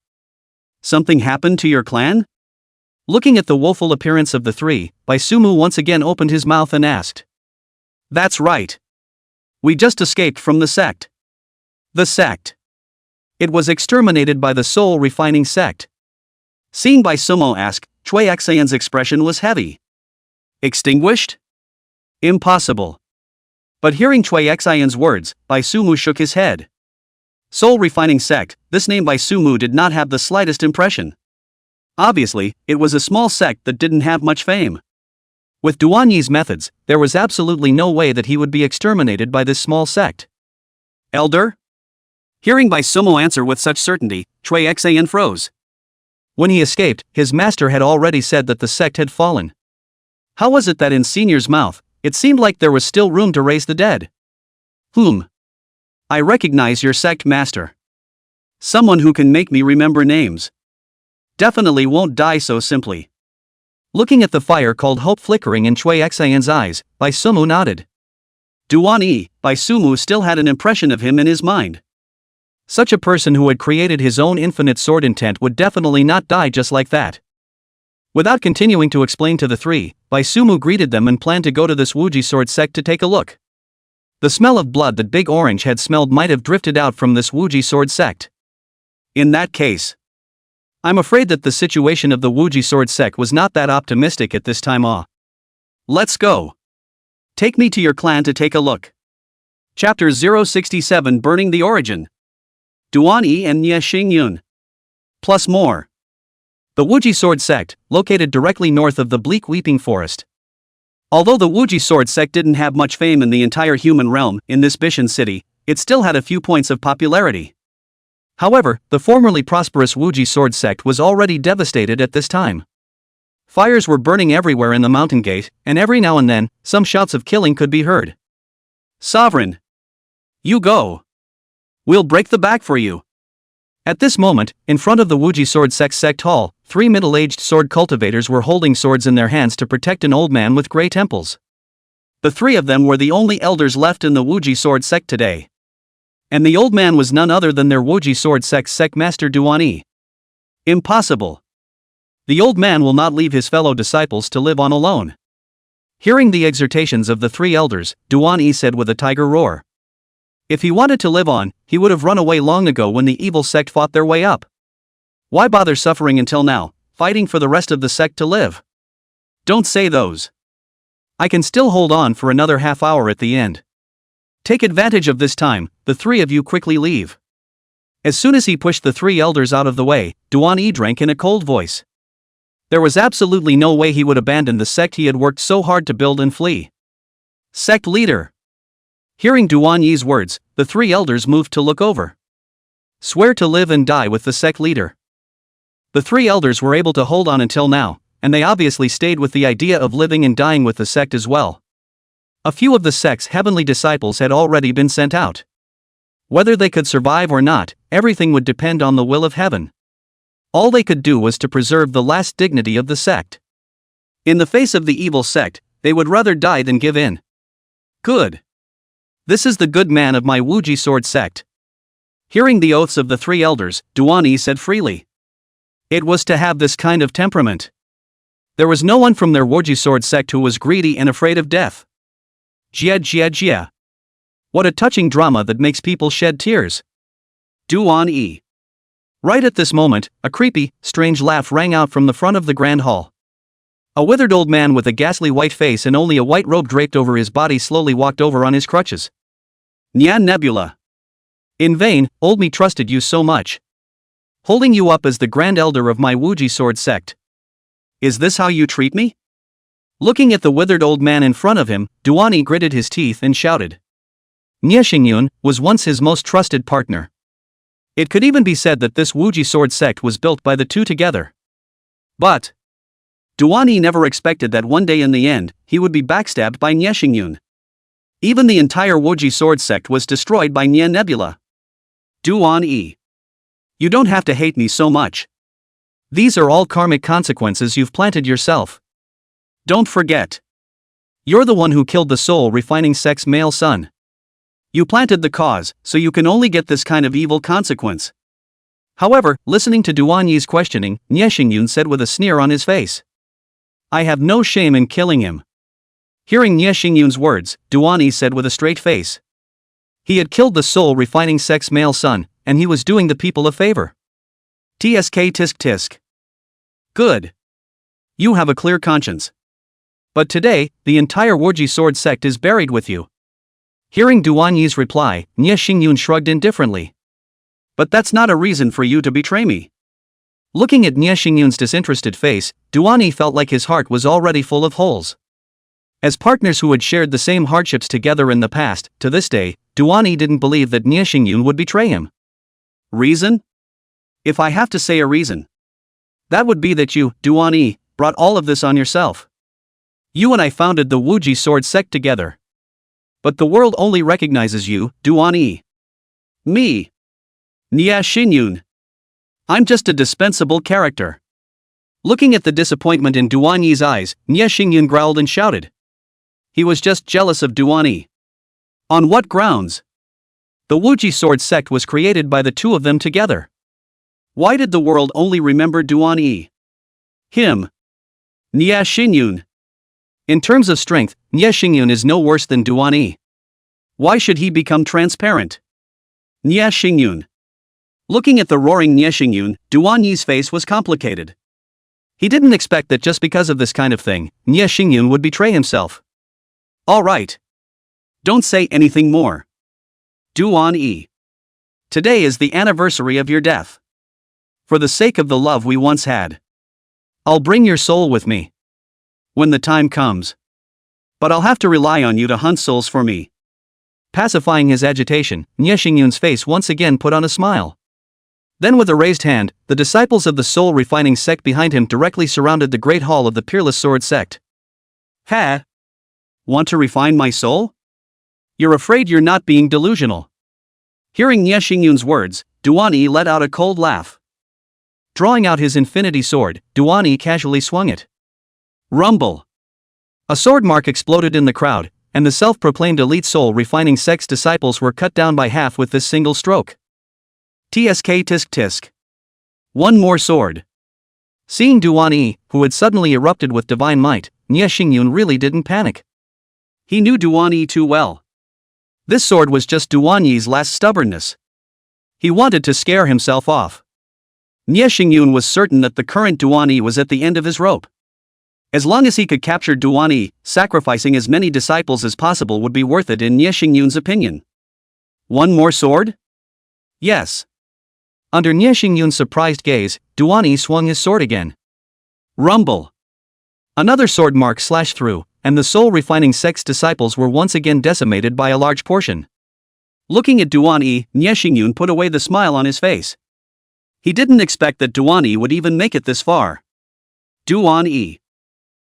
Something happened to your clan? Looking at the woeful appearance of the 3, Bai Sumu once again opened his mouth and asked. That's right. We just escaped from the sect. The sect. It was exterminated by the soul refining sect. Seeing Bai Sumu ask, Chui Xian's expression was heavy. Extinguished? Impossible. But hearing Chui Xian's words, Bai Sumu shook his head. Soul refining sect, this name Bai Sumu did not have the slightest impression. Obviously, it was a small sect that didn't have much fame. With Duan Yi's methods, there was absolutely no way that he would be exterminated by this small sect. Elder? Hearing Bai Sumu answer with such certainty, Chui Xian froze. When he escaped, his master had already said that the sect had fallen. How was it that in Senior's mouth, it seemed like there was still room to raise the dead? I recognize your sect master. Someone who can make me remember names. Definitely won't die so simply. Looking at the fire called hope flickering in Chui Xian's eyes, Bai Sumu nodded. Duan Yi, Bai Sumu still had an impression of him in his mind. Such a person who had created his own infinite sword intent would definitely not die just like that. Without continuing to explain to the 3, Bai Sumu greeted them and planned to go to this Wuji Sword Sect to take a look. The smell of blood that Big Orange had smelled might have drifted out from this Wuji Sword Sect. In that case, I'm afraid that the situation of the Wuji Sword Sect was not that optimistic at this time. Let's go. Take me to your clan to take a look. Chapter 067 Burning the Origin. Duan Yi and Nye Xingyun. Plus more. The Wuji Sword Sect, located directly north of the bleak Weeping Forest. Although the Wuji sword sect didn't have much fame in the entire human realm in this Bishan city, it still had a few points of popularity. However, the formerly prosperous Wuji sword sect was already devastated at this time. Fires were burning everywhere in the mountain gate, and every now and then, some shouts of killing could be heard. "Sovereign! You go! We'll break the back for you!" At this moment, in front of the Wuji sword sect hall, 3 middle-aged sword cultivators were holding swords in their hands to protect an old man with grey temples. The 3 of them were the only elders left in the Wuji sword sect today. And the old man was none other than their Wuji sword sect master Duan. Impossible! The old man will not leave his fellow disciples to live on alone. Hearing the exhortations of the 3 elders, Duan said with a tiger roar. If he wanted to live on, he would have run away long ago when the evil sect fought their way up. Why bother suffering until now, fighting for the rest of the sect to live? Don't say those. I can still hold on for another half hour at the end. Take advantage of this time, the 3 of you quickly leave. As soon as he pushed the 3 elders out of the way, Duan drank in a cold voice. There was absolutely no way he would abandon the sect he had worked so hard to build and flee. Sect leader. Hearing Duan words, the 3 elders moved to look over. Swear to live and die with the sect leader. The 3 elders were able to hold on until now, and they obviously stayed with the idea of living and dying with the sect as well. A few of the sect's heavenly disciples had already been sent out. Whether they could survive or not, everything would depend on the will of heaven. All they could do was to preserve the last dignity of the sect. In the face of the evil sect, they would rather die than give in. Good. This is the good man of my Wuji sword sect. Hearing the oaths of the 3 elders, Duan said freely. It was to have this kind of temperament. There was no one from their Wuji sword sect who was greedy and afraid of death. Jia. What a touching drama that makes people shed tears. Duan. Right at this moment, a creepy, strange laugh rang out from the front of the grand hall. A withered old man with a ghastly white face and only a white robe draped over his body slowly walked over on his crutches. Nyan Nebula. In vain, old me trusted you so much. Holding you up as the grand elder of my Wuji sword sect. Is this how you treat me? Looking at the withered old man in front of him, Duan gritted his teeth and shouted. Nie Xingyun was once his most trusted partner. It could even be said that this Wuji sword sect was built by the 2 together. But Duan never expected that one day in the end, he would be backstabbed by Nie Xingyun. Even the entire Wuji sword sect was destroyed by Nie Nebula. Duan. You don't have to hate me so much. These are all karmic consequences you've planted yourself. Don't forget. You're the one who killed the soul refining sect's male son. You planted the cause, so you can only get this kind of evil consequence. However, listening to Duan questioning, Nie Xingyun said with a sneer on his face. I have no shame in killing him. Hearing Nie Xingyun's words, Duan said with a straight face. He had killed the soul refining sect's male son, and he was doing the people a favor. Tsk tisk tisk. Good. You have a clear conscience. But today, the entire Wuji sword sect is buried with you. Hearing Duan reply, Nie Xingyun shrugged indifferently. But that's not a reason for you to betray me. Looking at Nie Xingyun's disinterested face, Duan felt like his heart was already full of holes. As partners who had shared the same hardships together in the past, to this day, Duan didn't believe that Nie Xingyun would betray him. Reason? If I have to say a reason, that would be that you, Duan, brought all of this on yourself. You and I founded the Wuji sword sect together. But the world only recognizes you, Duan. Me. Nie Xingyun. I'm just a dispensable character. Looking at the disappointment in Duan's eyes, Nie Xingyun growled and shouted. He was just jealous of Duan. On what grounds? The Wuji sword sect was created by the 2 of them together. Why did the world only remember Duan? Him. Nie Xingyun. In terms of strength, Nie Xingyun is no worse than Duan. Why should he become transparent? Nie Xingyun. Looking at the roaring Nie Xingyun, Duan's face was complicated. He didn't expect that just because of this kind of thing, Nie Xingyun would betray himself. All right. Don't say anything more. Duan. Today is the anniversary of your death. For the sake of the love we once had, I'll bring your soul with me. When the time comes, But I'll have to rely on you to hunt souls for me. Pacifying his agitation, Nie Xingyun's face once again put on a smile. Then with a raised hand, the disciples of the soul refining sect behind him directly surrounded the great hall of the Peerless Sword sect. Ha! Want to refine my soul? You're afraid you're not being delusional. Hearing Nie Xingyun's words, Duan Yi let out a cold laugh. Drawing out his infinity sword, Duan Yi casually swung it. Rumble! A sword mark exploded in the crowd, and the self-proclaimed elite soul refining sect's disciples were cut down by half with this single stroke. TSK tisk tisk. One more sword. Seeing Duan Yi, who had suddenly erupted with divine might, Nie Xingyun really didn't panic. He knew Duan Yi too well. This sword was just Duan Yi's last stubbornness. He wanted to scare himself off. Nie Xingyun was certain that the current Duan Yi was at the end of his rope. As long as he could capture Duan Yi, sacrificing as many disciples as possible would be worth it in Nie Xingyun's opinion. One more sword? Yes. Under Nie Xingyun's surprised gaze, Duan Yi swung his sword again. Rumble! Another sword mark slashed through, and the soul refining sect's disciples were once again decimated by a large portion. Looking at Duan Yi, Nie Xingyun put away the smile on his face. He didn't expect that Duan Yi would even make it this far. Duan Yi.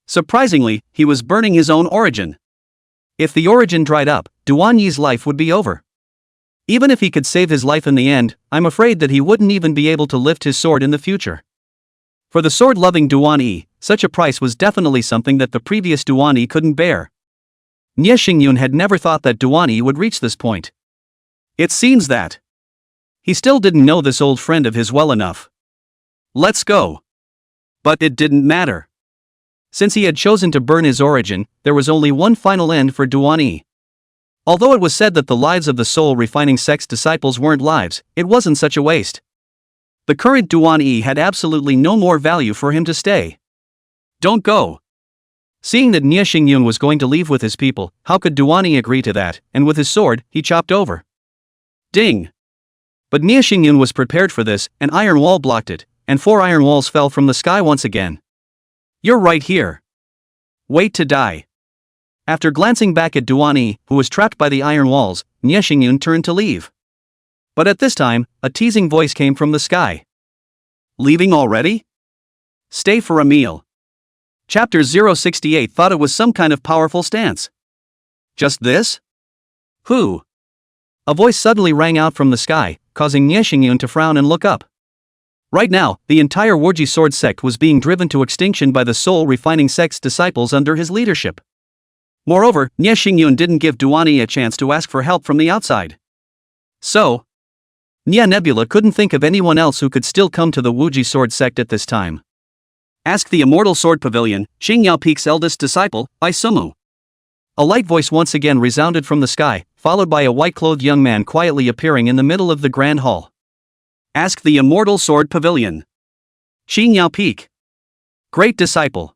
Surprisingly, he was burning his own origin. If the origin dried up, Duan Yi's life would be over. Even if he could save his life in the end, I'm afraid that he wouldn't even be able to lift his sword in the future. For the sword-loving Duan Yi, such a price was definitely something that the previous Duan Yi couldn't bear. Nie Xingyun had never thought that Duan Yi would reach this point. It seems that he still didn't know this old friend of his well enough. Let's go. But it didn't matter. Since he had chosen to burn his origin, there was only one final end for Duan Yi. Although it was said that the lives of the soul refining sect's disciples weren't lives, it wasn't such a waste. The current Duan Yi had absolutely no more value for him to stay. Don't go. Seeing that Nie Xingyun was going to leave with his people, how could Duan Yi agree to that, and with his sword, he chopped over. Ding! But Nie Xingyun was prepared for this, an iron wall blocked it, and 4 iron walls fell from the sky once again. You're right here. Wait to die. After glancing back at Duan Yi, who was trapped by the iron walls, Nie Xingyun turned to leave. But at this time, a teasing voice came from the sky. Leaving already? Stay for a meal. Chapter 068 thought it was some kind of powerful stance. Just this? Who? A voice suddenly rang out from the sky, causing Nie Xingyun to frown and look up. Right now, the entire Wurji Sword sect was being driven to extinction by the soul refining sect's disciples under his leadership. Moreover, Nie Xingyun didn't give Duan Yi a chance to ask for help from the outside. So, Nie Nebula couldn't think of anyone else who could still come to the Wurji Sword sect at this time. Ask the Immortal Sword Pavilion, Xingyao Peak's eldest disciple, Bai Sumu. A light voice once again resounded from the sky, followed by a white-clothed young man quietly appearing in the middle of the grand hall. Ask the Immortal Sword Pavilion. Xingyao Peak. Great disciple.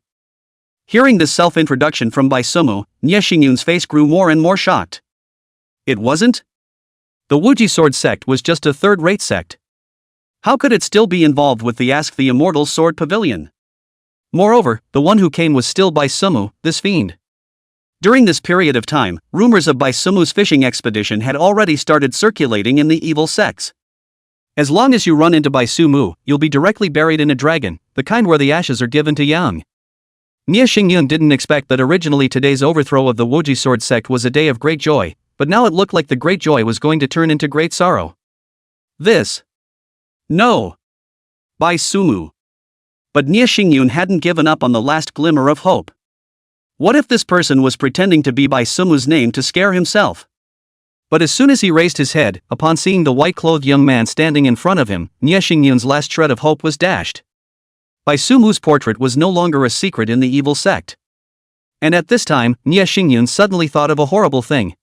Hearing this self-introduction from Bai Sumu, Nie Xingyun's face grew more and more shocked. It wasn't? The Wurji Sword sect was just a third-rate sect. How could it still be involved with the Ask the Immortal Sword Pavilion? Moreover, the one who came was still Bai Sumu, this fiend. During this period of time, rumors of Bai Sumu's fishing expedition had already started circulating in the evil sects. As long as you run into Bai Sumu, you'll be directly buried in a dragon, the kind where the ashes are given to young. Nie Xingyun didn't expect that originally today's overthrow of the Wurji Sword sect was a day of great joy, but now it looked like the great joy was going to turn into great sorrow. This. No. Bai Sumu. But Nie Xingyun hadn't given up on the last glimmer of hope. What if this person was pretending to be Bai Sumu's name to scare himself? But as soon as he raised his head, upon seeing the white-clothed young man standing in front of him, Nie Xingyun's last shred of hope was dashed. Bai Sumu's portrait was no longer a secret in the evil sect. And at this time, Nie Xingyun suddenly thought of a horrible thing.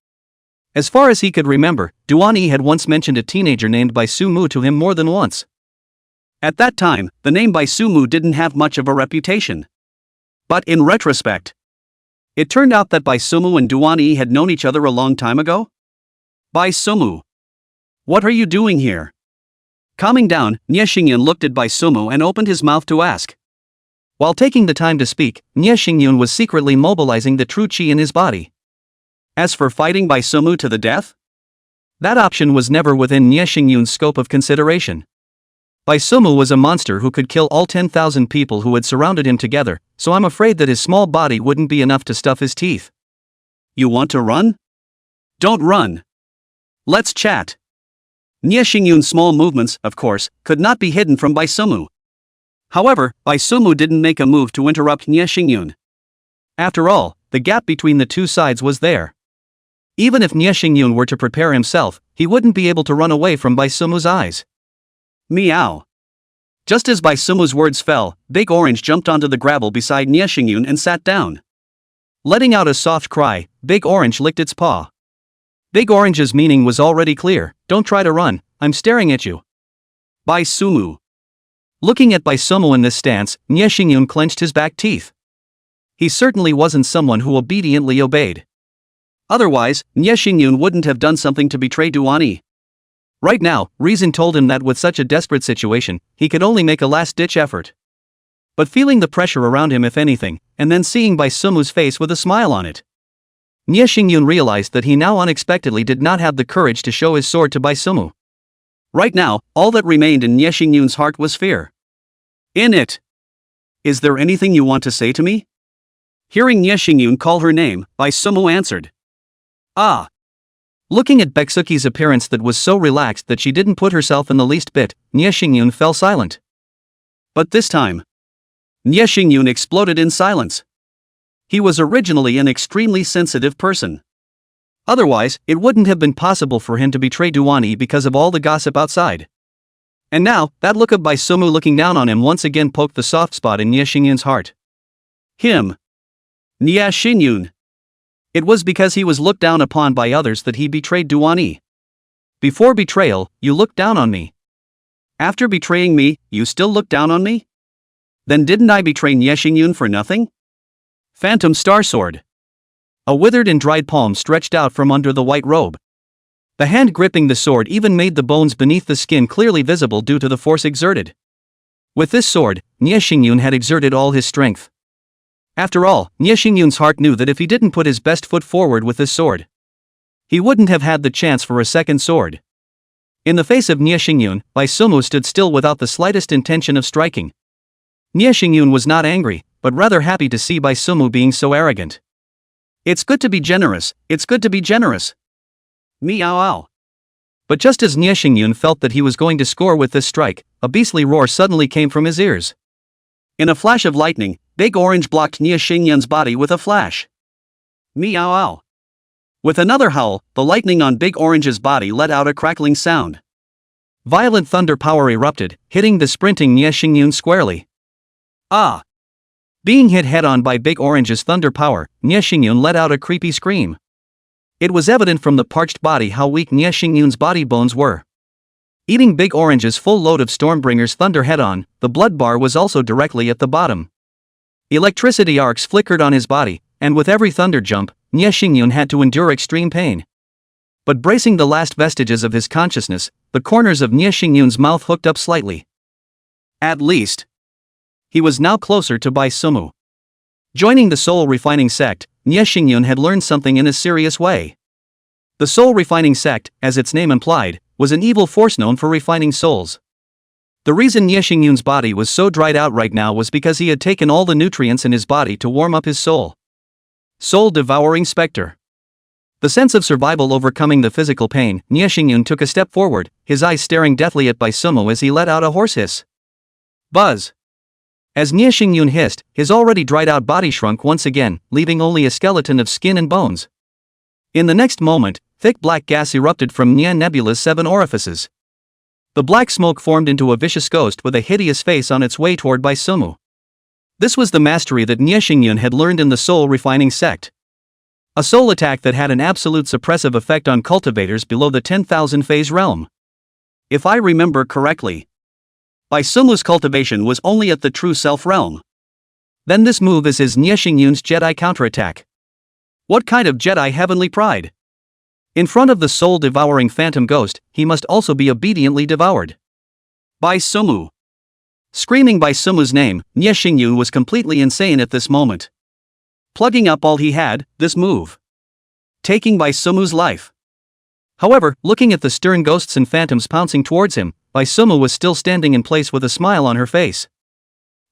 As far as he could remember, Duan Yi had once mentioned a teenager named Bai Sumu to him more than once. At that time, the name Bai Sumu didn't have much of a reputation. But in retrospect, it turned out that Bai Sumu and Duan Yi had known each other a long time ago? Bai Sumu. What are you doing here? Calming down, Nie Xingyun looked at Bai Sumu and opened his mouth to ask. While taking the time to speak, Nye Xingyun was secretly mobilizing the true chi in his body. As for fighting by Sumu to the death? That option was never within Nye Xingyun's scope of consideration. Bai Sumu was a monster who could kill all 10,000 people who had surrounded him together, so I'm afraid that his small body wouldn't be enough to stuff his teeth. You want to run? Don't run. Let's chat. Nye Xingyun's small movements, of course, could not be hidden from Bai Sumu. However, Bai Sumu didn't make a move to interrupt Nye Xingyun. After all, the gap between the two sides was there. Even if Nye Xingyun were to prepare himself, he wouldn't be able to run away from Bai Sumu's eyes. Meow. Just as Bai Sumu's words fell, Big Orange jumped onto the gravel beside Nye Xingyun and sat down. Letting out a soft cry, Big Orange licked its paw. Big Orange's meaning was already clear: don't try to run, I'm staring at you. Bai Sumu. Looking at Bai Sumu in this stance, Nye Xingyun clenched his back teeth. He certainly wasn't someone who obediently obeyed. Otherwise, Nye Xingyun wouldn't have done something to betray Duani. Right now, reason told him that with such a desperate situation, he could only make a last-ditch effort. But feeling the pressure around him if anything, and then seeing Bai Sumu's face with a smile on it, Nye Xingyun realized that he now unexpectedly did not have the courage to show his sword to Bai Sumu. Right now, all that remained in Nye Xingyun's heart was fear. In it. Is there anything you want to say to me? Hearing Nye Xingyun call her name, Bai Sumu answered. Ah. Looking at Beksuki's appearance that was so relaxed that she didn't put herself in the least bit, Nye Xingyun fell silent. But this time, Nye Xingyun exploded in silence. He was originally an extremely sensitive person. Otherwise, it wouldn't have been possible for him to betray Duani because of all the gossip outside. And now, that look of Bai Sumu looking down on him once again poked the soft spot in Nye Xingyun's heart. Him. Nye Xingyun. It was because he was looked down upon by others that he betrayed Duani. Before betrayal, you looked down on me. After betraying me, you still look down on me? Then didn't I betray Nye Xingyun for nothing? Phantom Star Sword. A withered and dried palm stretched out from under the white robe. The hand gripping the sword even made the bones beneath the skin clearly visible due to the force exerted. With this sword, Nye Xingyun had exerted all his strength. After all, Nye Xingyun's heart knew that if he didn't put his best foot forward with this sword, he wouldn't have had the chance for a second sword. In the face of Nye Xingyun, Bai Sumu stood still without the slightest intention of striking. Nye Xingyun was not angry, but rather happy to see Bai Sumu being so arrogant. It's good to be generous, it's good to be generous. Meow. But just as Nye Xingyun felt that he was going to score with this strike, a beastly roar suddenly came from his ears. In a flash of lightning, Big Orange blocked Nye Xingyun's body with a flash. Meow. With another howl, the lightning on Big Orange's body let out a crackling sound. Violent thunder power erupted, hitting the sprinting Nye Xingyun squarely. Ah! Being hit head-on by Big Orange's thunder power, Nye Xingyun let out a creepy scream. It was evident from the parched body how weak Nye Xingyun's body bones were. Eating Big Orange's full load of Stormbringer's thunder head-on, the blood bar was also directly at the bottom. Electricity arcs flickered on his body, and with every thunder jump, Nye Xingyun had to endure extreme pain. But bracing the last vestiges of his consciousness, the corners of Nye Xingyun's mouth hooked up slightly. At least. He was now closer to Bai Sumu. Joining the soul refining sect, Nye Xingyun had learned something in a serious way. The soul refining sect, as its name implied, was an evil force known for refining souls. The reason Nye Xingyun's body was so dried out right now was because he had taken all the nutrients in his body to warm up his soul. Soul-devouring specter. The sense of survival overcoming the physical pain, Nye Xingyun took a step forward, his eyes staring deathly at Bai Sumu as he let out a hoarse hiss. Buzz! As Nye Xingyun hissed, his already dried-out body shrunk once again, leaving only a skeleton of skin and bones. In the next moment, thick black gas erupted from Nye Nebula's 7 orifices. The black smoke formed into a vicious ghost with a hideous face on its way toward Bai Sumu. This was the mastery that Nye Xingyun had learned in the soul refining sect. A soul attack that had an absolute suppressive effect on cultivators below the 10,000 phase realm. If I remember correctly, Bai Sumu's cultivation was only at the true self realm. Then this move is his Nye Xingyun's Jedi counterattack. What kind of Jedi heavenly pride? In front of the soul-devouring phantom ghost, he must also be obediently devoured. Bai Sumu. Screaming by Sumu's name, Nie Xingyun was completely insane at this moment. Plugging up all he had, this move. Taking by Sumu's life. However, looking at the stern ghosts and phantoms pouncing towards him, Bai Sumu was still standing in place with a smile on her face.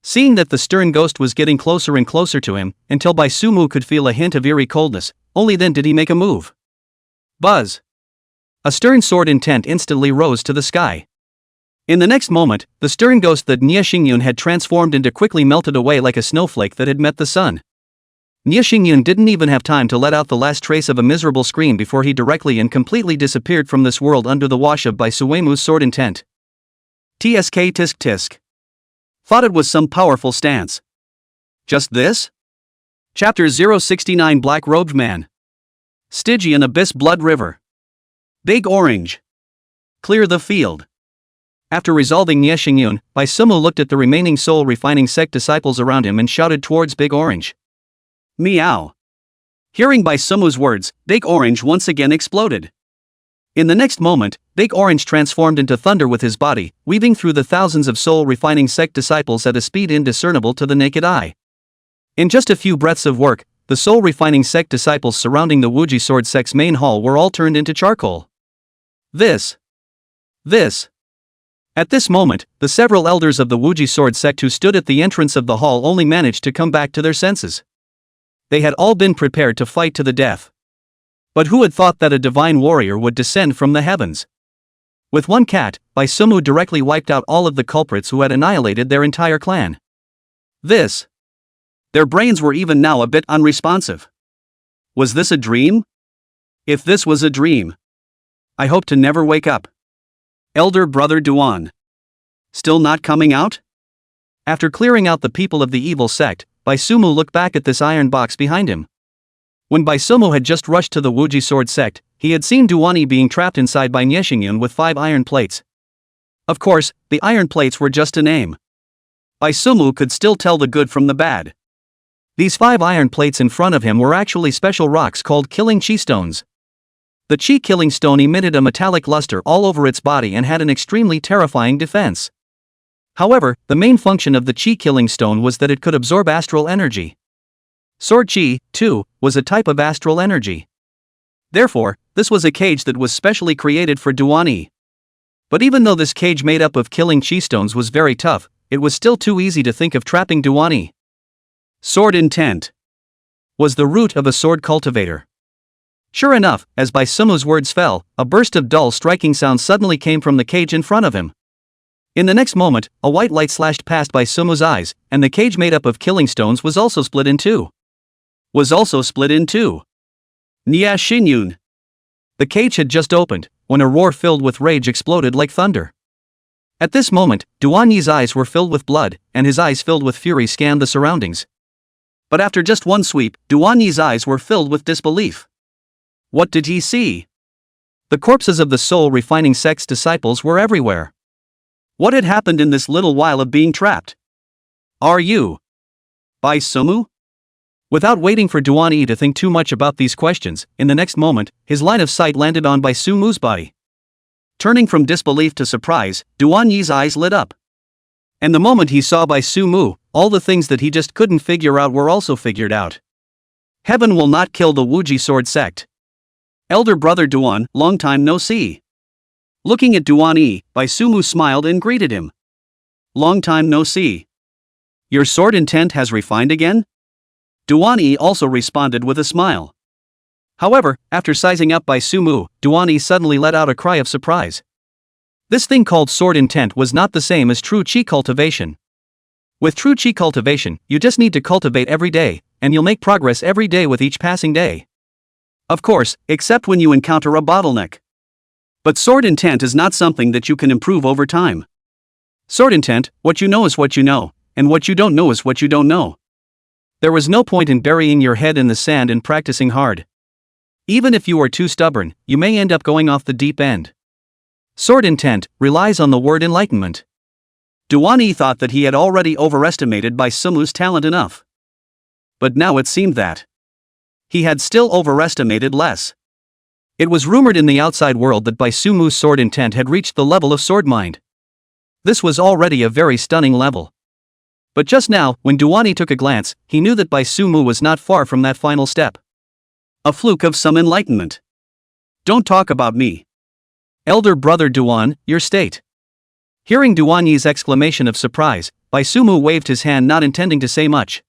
Seeing that the stern ghost was getting closer and closer to him, until Bai Sumu could feel a hint of eerie coldness, only then did he make a move. Buzz! A stern sword intent instantly rose to the sky. In the next moment, the stern ghost that Nie Xingyun had transformed into quickly melted away like a snowflake that had met the sun. Nie Xingyun didn't even have time to let out the last trace of a miserable scream before he directly and completely disappeared from this world under the wash of Bai Suemu's sword intent. TSK tisk tisk. Thought it was some powerful stance. Just this? Chapter 069 Black-Robed Man. Stygian Abyss Blood River. Big Orange. Clear the field. After resolving Nie Xingyun, Bai Sumu looked at the remaining soul refining sect disciples around him and shouted towards Big Orange. Meow. Hearing Bai Sumu's words, Big Orange once again exploded. In the next moment, Big Orange transformed into thunder with his body, weaving through the thousands of soul refining sect disciples at a speed indiscernible to the naked eye. In just a few breaths of work, the soul refining sect disciples surrounding the Wuji Sword sect's main hall were all turned into charcoal. This. At this moment, the several elders of the Wuji Sword sect who stood at the entrance of the hall only managed to come back to their senses. They had all been prepared to fight to the death. But who had thought that a divine warrior would descend from the heavens? With one cat, Bai Sumu directly wiped out all of the culprits who had annihilated their entire clan. Their brains were even now a bit unresponsive. Was this a dream? If this was a dream, I hope to never wake up. Elder Brother Duan. Still not coming out? After clearing out the people of the evil sect, Bai Sumu looked back at this iron box behind him. When Bai Sumu had just rushed to the Wuji Sword sect, he had seen Duani being trapped inside by Nie Xingyun with 5 iron plates. Of course, the iron plates were just a name. Bai Sumu could still tell the good from the bad. These 5 iron plates in front of him were actually special rocks called killing chi stones. The chi killing stone emitted a metallic luster all over its body and had an extremely terrifying defense. However, the main function of the chi killing stone was that it could absorb astral energy. Sword chi, too, was a type of astral energy. Therefore, this was a cage that was specially created for Duani. But even though this cage made up of killing chi stones was very tough, it was still too easy to think of trapping Duani. Sword intent was the root of a sword cultivator. Sure enough, as Bai Sumu's words fell, a burst of dull striking sound suddenly came from the cage in front of him. In the next moment, a white light slashed past Bai Sumu's eyes, and the cage made up of killing stones was also split in two. Nie Xingyun. The cage had just opened, when a roar filled with rage exploded like thunder. At this moment, Duani's eyes were filled with blood, and his eyes filled with fury scanned the surroundings. But after just one sweep, Duani's eyes were filled with disbelief. What did he see? The corpses of the soul refining sect's disciples were everywhere. What had happened in this little while of being trapped? Are you Bai Sumu? Without waiting for Duani to think too much about these questions, in the next moment, his line of sight landed on Bai Sumu's body. Turning from disbelief to surprise, Duani's eyes lit up. And the moment he saw Bai Sumu, all the things that he just couldn't figure out were also figured out. Heaven will not kill the Wuji Sword sect. Elder Brother Duan, long time no see. Looking at Duani, Bai Sumu smiled and greeted him. Long time no see. Your sword intent has refined again? Duani also responded with a smile. However, after sizing up Bai Sumu, Duani suddenly let out a cry of surprise. This thing called sword intent was not the same as true chi cultivation. With true chi cultivation, you just need to cultivate every day, and you'll make progress every day with each passing day. Of course, except when you encounter a bottleneck. But sword intent is not something that you can improve over time. Sword intent, what you know is what you know, and what you don't know is what you don't know. There was no point in burying your head in the sand and practicing hard. Even if you are too stubborn, you may end up going off the deep end. Sword intent relies on the word enlightenment. Duani thought that he had already overestimated Bai Sumu's talent enough. But now it seemed that he had still overestimated less. It was rumored in the outside world that Bai Sumu's sword intent had reached the level of sword mind. This was already a very stunning level. But just now, when Duani took a glance, he knew that Bai Sumu was not far from that final step. A fluke of some enlightenment. Don't talk about me. Elder brother Duan, your state. Hearing Duanyi's exclamation of surprise, Bai Sumu waved his hand, not intending to say much.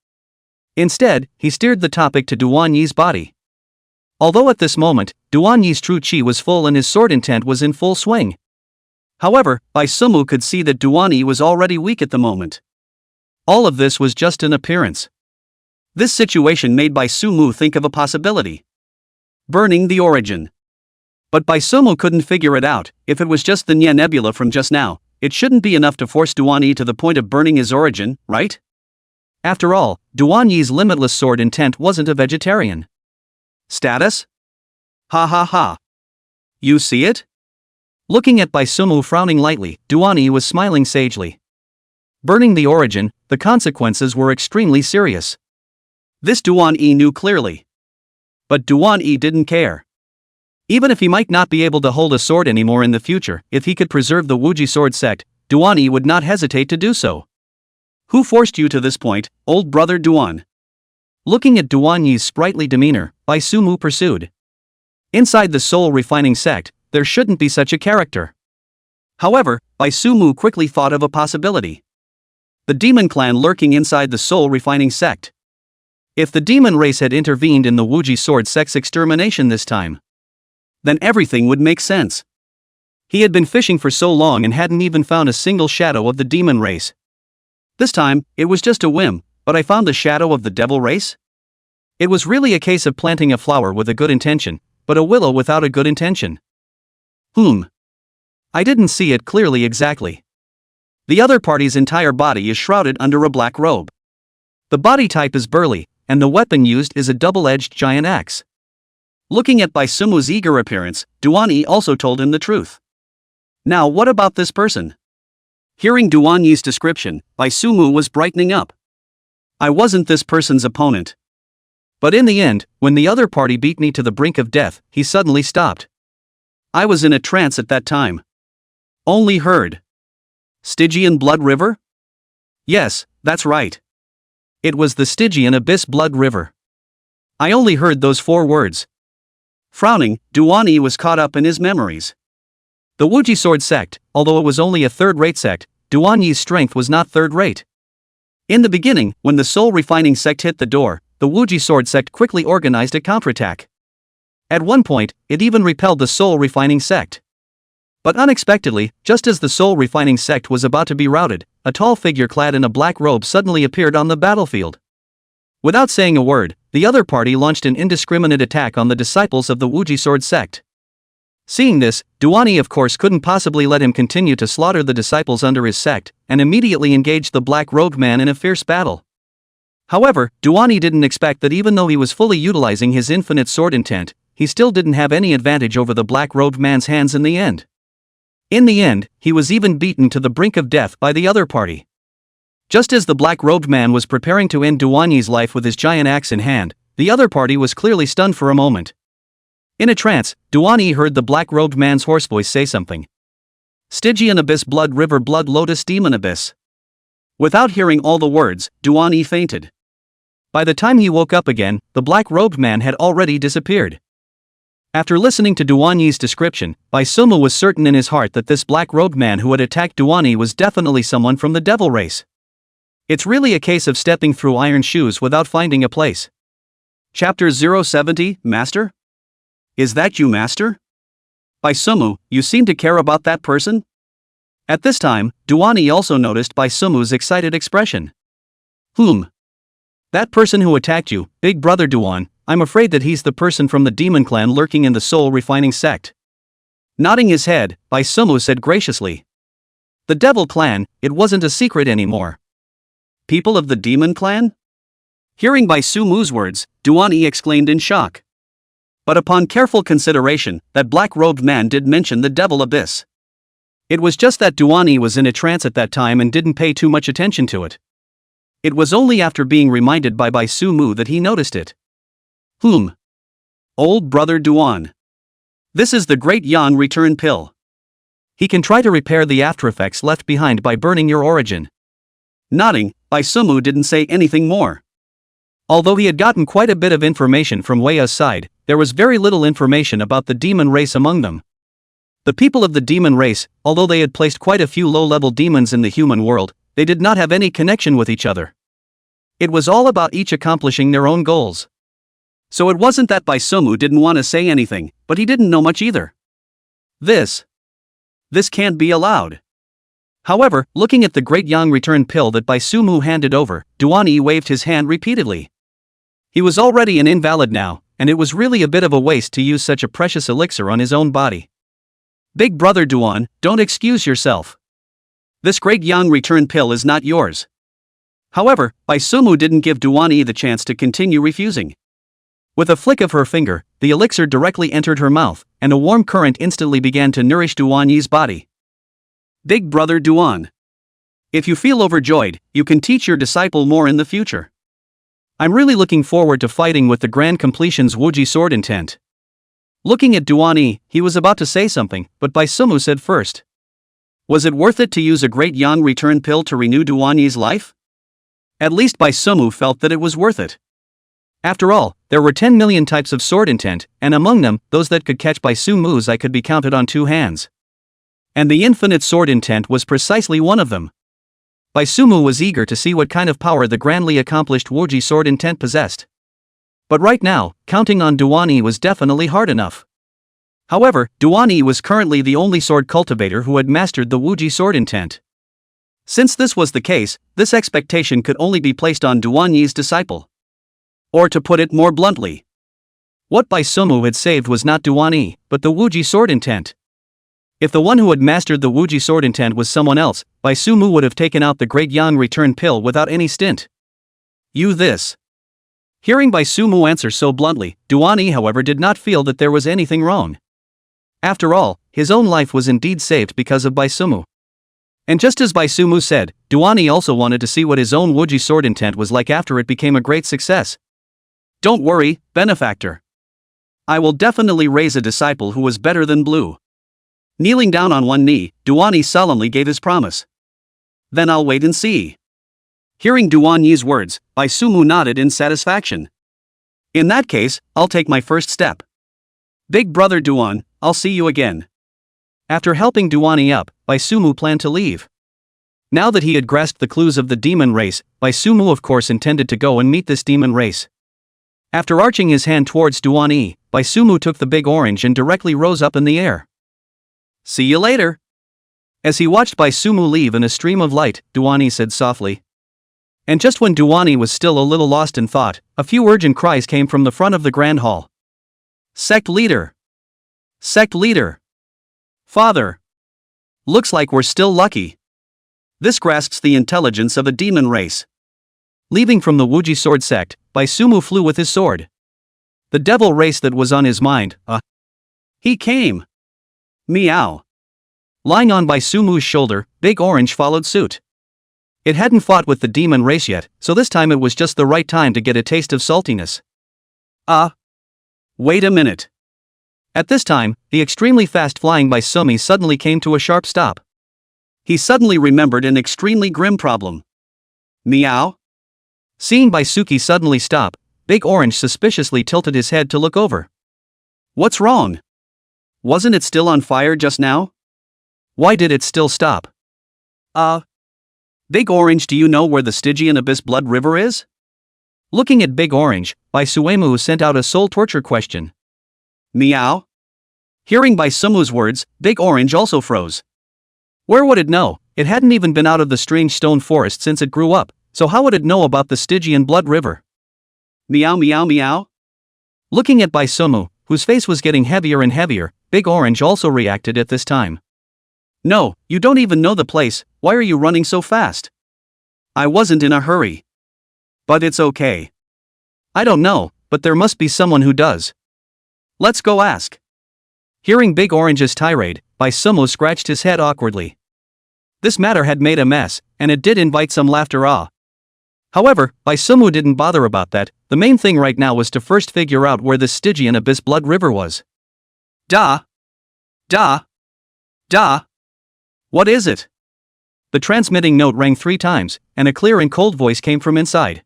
Instead, he steered the topic to Duanyi's body. Although at this moment, Duanyi's true chi was full and his sword intent was in full swing. However, Bai Sumu could see that Duanyi was already weak at the moment. All of this was just an appearance. This situation made Bai Sumu think of a possibility. Burning the origin. But Bai Sumu couldn't figure it out. If it was just the Nye Nebula from just now, it shouldn't be enough to force Duanyi to the point of burning his origin, right? After all, Duanyi's limitless sword intent wasn't a vegetarian. Status? Ha ha ha. You see it? Looking at Bai Sumu frowning lightly, Duanyi was smiling sagely. Burning the origin, the consequences were extremely serious. This Duanyi knew clearly. But Duanyi didn't care. Even if he might not be able to hold a sword anymore in the future, if he could preserve the Wuji sword sect, Duanyi would not hesitate to do so. Who forced you to this point, old brother Duan? Looking at Duanyi's sprightly demeanor, Bai Sumu pursued. Inside the soul refining sect, there shouldn't be such a character. However, Bai Sumu quickly thought of a possibility. The demon clan lurking inside the soul refining sect. If the demon race had intervened in the Wuji sword sect's extermination this time, then everything would make sense. He had been fishing for so long and hadn't even found a single shadow of the demon race. This time, it was just a whim, but I found the shadow of the devil race? It was really a case of planting a flower with a good intention, but a willow without a good intention. I didn't see it clearly exactly. The other party's entire body is shrouded under a black robe. The body type is burly, and the weapon used is a double-edged giant axe. Looking at Bai Sumu's eager appearance, Duanyi also told him the truth. Now what about this person? Hearing Duanyi's description, Bai Sumu was brightening up. I wasn't this person's opponent. But in the end, when the other party beat me to the brink of death, he suddenly stopped. I was in a trance at that time. Only heard. Stygian Blood River? Yes, that's right. It was the Stygian Abyss Blood River. I only heard those 4 words. Frowning, Duanyi was caught up in his memories. The Wuji sword sect, although it was only a third-rate sect, Duanyi's strength was not third-rate. In the beginning, when the soul refining sect hit the door, the Wuji sword sect quickly organized a counterattack. At one point, it even repelled the soul refining sect. But unexpectedly, just as the soul refining sect was about to be routed, a tall figure clad in a black robe suddenly appeared on the battlefield. Without saying a word, the other party launched an indiscriminate attack on the disciples of the Wuji sword sect. Seeing this, Duanyi of course couldn't possibly let him continue to slaughter the disciples under his sect, and immediately engaged the black-robed man in a fierce battle. However, Duanyi didn't expect that even though he was fully utilizing his infinite sword intent, he still didn't have any advantage over the black-robed man's hands in the end. In the end, he was even beaten to the brink of death by the other party. Just as the black-robed man was preparing to end Duanyi's life with his giant axe in hand, the other party was clearly stunned for a moment. In a trance, Duanyi heard the black-robed man's hoarse voice say something. Stygian Abyss Blood River Blood Lotus Demon Abyss. Without hearing all the words, Duanyi fainted. By the time he woke up again, the black-robed man had already disappeared. After listening to Duanyi's description, Bai Sumu was certain in his heart that this black-robed man who had attacked Duanyi was definitely someone from the devil race. It's really a case of stepping through iron shoes without finding a place. Chapter 070, Master? Is that you, Master? Bai Sumu, you seem to care about that person? At this time, Duanyi also noticed Bai Sumu's excited expression. That person who attacked you, big brother Duan, I'm afraid that he's the person from the demon clan lurking in the soul refining sect. Nodding his head, Bai Sumu said graciously. The devil clan, it wasn't a secret anymore. People of the demon clan? Hearing Bai Sumu's words, Duanyi exclaimed in shock. But upon careful consideration, that black-robed man did mention the devil abyss. It was just that Duanyi was in a trance at that time and didn't pay too much attention to it. It was only after being reminded by Bai Sumu that he noticed it. Old brother Duan. This is the Great Yang Return Pill. He can try to repair the aftereffects left behind by burning your origin. Nodding, Baisumu didn't say anything more. Although he had gotten quite a bit of information from Weia's side, there was very little information about the demon race among them. The people of the demon race, although they had placed quite a few low-level demons in the human world, they did not have any connection with each other. It was all about each accomplishing their own goals. So it wasn't that Baisumu didn't want to say anything, but he didn't know much either. This can't be allowed. However, looking at the Great Yang Return pill that Baisumu handed over, Duani waved his hand repeatedly. He was already an invalid now, and it was really a bit of a waste to use such a precious elixir on his own body. Big brother Duan, don't excuse yourself. This Great Yang Return pill is not yours. However, Baisumu didn't give Duani the chance to continue refusing. With a flick of her finger, the elixir directly entered her mouth, and a warm current instantly began to nourish Duani's body. Big brother Duan. If you feel overjoyed, you can teach your disciple more in the future. I'm really looking forward to fighting with the Grand Completion's Wuji sword intent. Looking at Duani, he was about to say something, but Baisumu said first. Was it worth it to use a Great Yang Return pill to renew Duani's life? At least Baisumu felt that it was worth it. After all, there were 10 million types of sword intent, and among them, those that could catch Baisumu's eye could be counted on 2 hands. And the infinite sword intent was precisely one of them. Baisumu was eager to see what kind of power the grandly accomplished Wuji sword intent possessed. But right now, counting on Duani was definitely hard enough. However, Duani was currently the only sword cultivator who had mastered the Wuji sword intent. Since this was the case, this expectation could only be placed on Duani's disciple. Or to put it more bluntly, what Baisumu had saved was not Duani, but the Wuji sword intent. If the one who had mastered the Wuji sword intent was someone else, Baisumu would have taken out the Great Yang Return pill without any stint. You this. Hearing Baisumu answer so bluntly, Duani however did not feel that there was anything wrong. After all, his own life was indeed saved because of Baisumu. And just as Baisumu said, Duani also wanted to see what his own Wuji sword intent was like after it became a great success. Don't worry, benefactor. I will definitely raise a disciple who was better than Blue. Kneeling down on one knee, Duani solemnly gave his promise. Then I'll wait and see. Hearing Duani's words, Baisumu nodded in satisfaction. In that case, I'll take my first step. Big brother Duan, I'll see you again. After helping Duani up, Baisumu planned to leave. Now that he had grasped the clues of the demon race, Baisumu of course intended to go and meet this demon race. After arching his hand towards Duani, Baisumu took the big orange and directly rose up in the air. See you later. As he watched Baisumu leave in a stream of light, Duani said softly. And just when Duani was still a little lost in thought, a few urgent cries came from the front of the grand hall. Sect leader! Sect leader! Father! Looks like we're still lucky. This grasps the intelligence of a demon race. Leaving from the Wuji sword sect, Baisumu flew with his sword. The devil race that was on his mind, he came. Meow. Lying on Baisumu's shoulder, Big Orange followed suit. It hadn't fought with the demon race yet, so this time it was just the right time to get a taste of saltiness. Wait a minute. At this time, the extremely fast-flying Baisumi suddenly came to a sharp stop. He suddenly remembered an extremely grim problem. Meow? Seeing Baisuki suddenly stop, Big Orange suspiciously tilted his head to look over. What's wrong? Wasn't it still on fire just now? Why did it still stop? Big Orange, do you know where the Stygian Abyss Blood River is? Looking at Big Orange, Baisuemu sent out a soul torture question. Meow? Hearing Baisumu's words, Big Orange also froze. Where would it know? It hadn't even been out of the strange stone forest since it grew up, so how would it know about the Stygian Blood River? Meow meow meow? Looking at Baisumu, whose face was getting heavier and heavier, Big Orange also reacted at this time. No, you don't even know the place, why are you running so fast? I wasn't in a hurry. But it's okay. I don't know, but there must be someone who does. Let's go ask. Hearing Big Orange's tirade, Baisumu scratched his head awkwardly. This matter had made a mess, and it did invite some laughter. However, Baisumu didn't bother about that. The main thing right now was to first figure out where the Stygian Abyss Blood River was. Da. What is it? The transmitting note rang 3 times, and a clear and cold voice came from inside.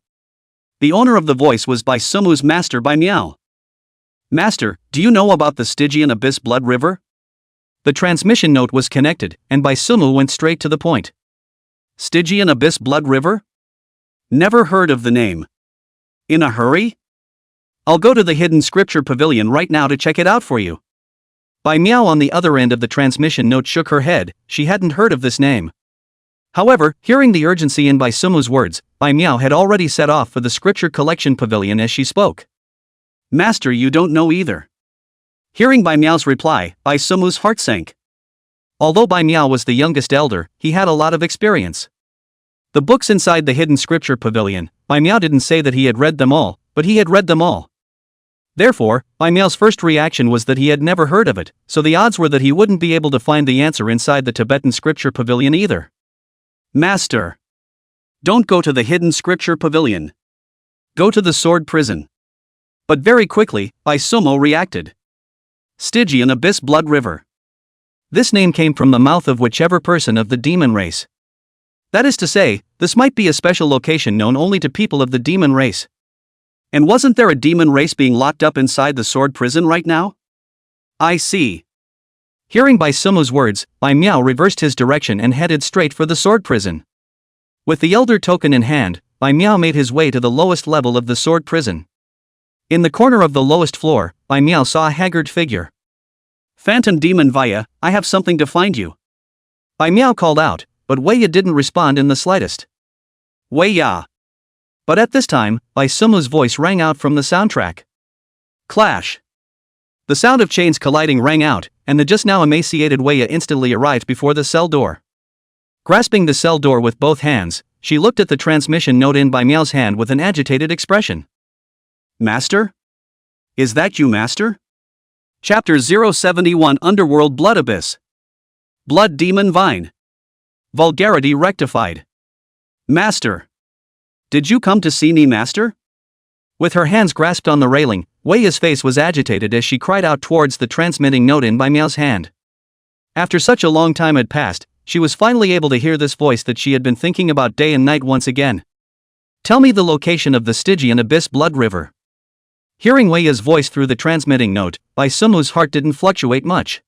The owner of the voice was Bai Sumu's master Bai Miao. Master, do you know about the Stygian Abyss Blood River? The transmission note was connected, and Bai Sumu went straight to the point. Stygian Abyss Blood River? Never heard of the name. In a hurry? I'll go to the Hidden Scripture Pavilion right now to check it out for you. Bai Miao on the other end of the transmission note shook her head. She hadn't heard of this name. However, hearing the urgency in Bai Sumu's words, Bai Miao had already set off for the Scripture Collection Pavilion as she spoke. Master, you don't know either. Hearing Bai Miao's reply, Bai Sumu's heart sank. Although Bai Miao was the youngest elder, he had a lot of experience. The books inside the Hidden Scripture Pavilion, Bai Miao didn't say that he had read them all, but he had read them all. Therefore, Bai Miao's first reaction was that he had never heard of it, so the odds were that he wouldn't be able to find the answer inside the Tibetan Scripture Pavilion either. Master, don't go to the Hidden Scripture Pavilion. Go to the Sword Prison. But very quickly, Bai Sumu reacted. Stygian Abyss Blood River. This name came from the mouth of whichever person of the demon race. That is to say, this might be a special location known only to people of the demon race. And wasn't there a demon race being locked up inside the sword prison right now? I see. Hearing Bai Sumu's words, Bai Miao reversed his direction and headed straight for the sword prison. With the elder token in hand, Bai Miao made his way to the lowest level of the sword prison. In the corner of the lowest floor, Bai Miao saw a haggard figure. Phantom Demon Vaya, I have something to find you. Bai Miao called out, but Wei Ya didn't respond in the slightest. Wei Ya. But at this time, Bai Sumu's voice rang out from the soundtrack. Clash. The sound of chains colliding rang out, and the just now emaciated Wei Ya instantly arrived before the cell door. Grasping the cell door with both hands, she looked at the transmission note in Bai Miao's hand with an agitated expression. Master? Is that you, Master? Chapter 071 Underworld Blood Abyss. Blood Demon Vine. Vulgarity rectified. Master. Did you come to see me, Master? With her hands grasped on the railing, Wei Ya's face was agitated as she cried out towards the transmitting note in Bai Miao's hand. After such a long time had passed, she was finally able to hear this voice that she had been thinking about day and night once again. Tell me the location of the Stygian Abyss Blood River. Hearing Wei Ya's voice through the transmitting note, Bai Sumu's heart didn't fluctuate much.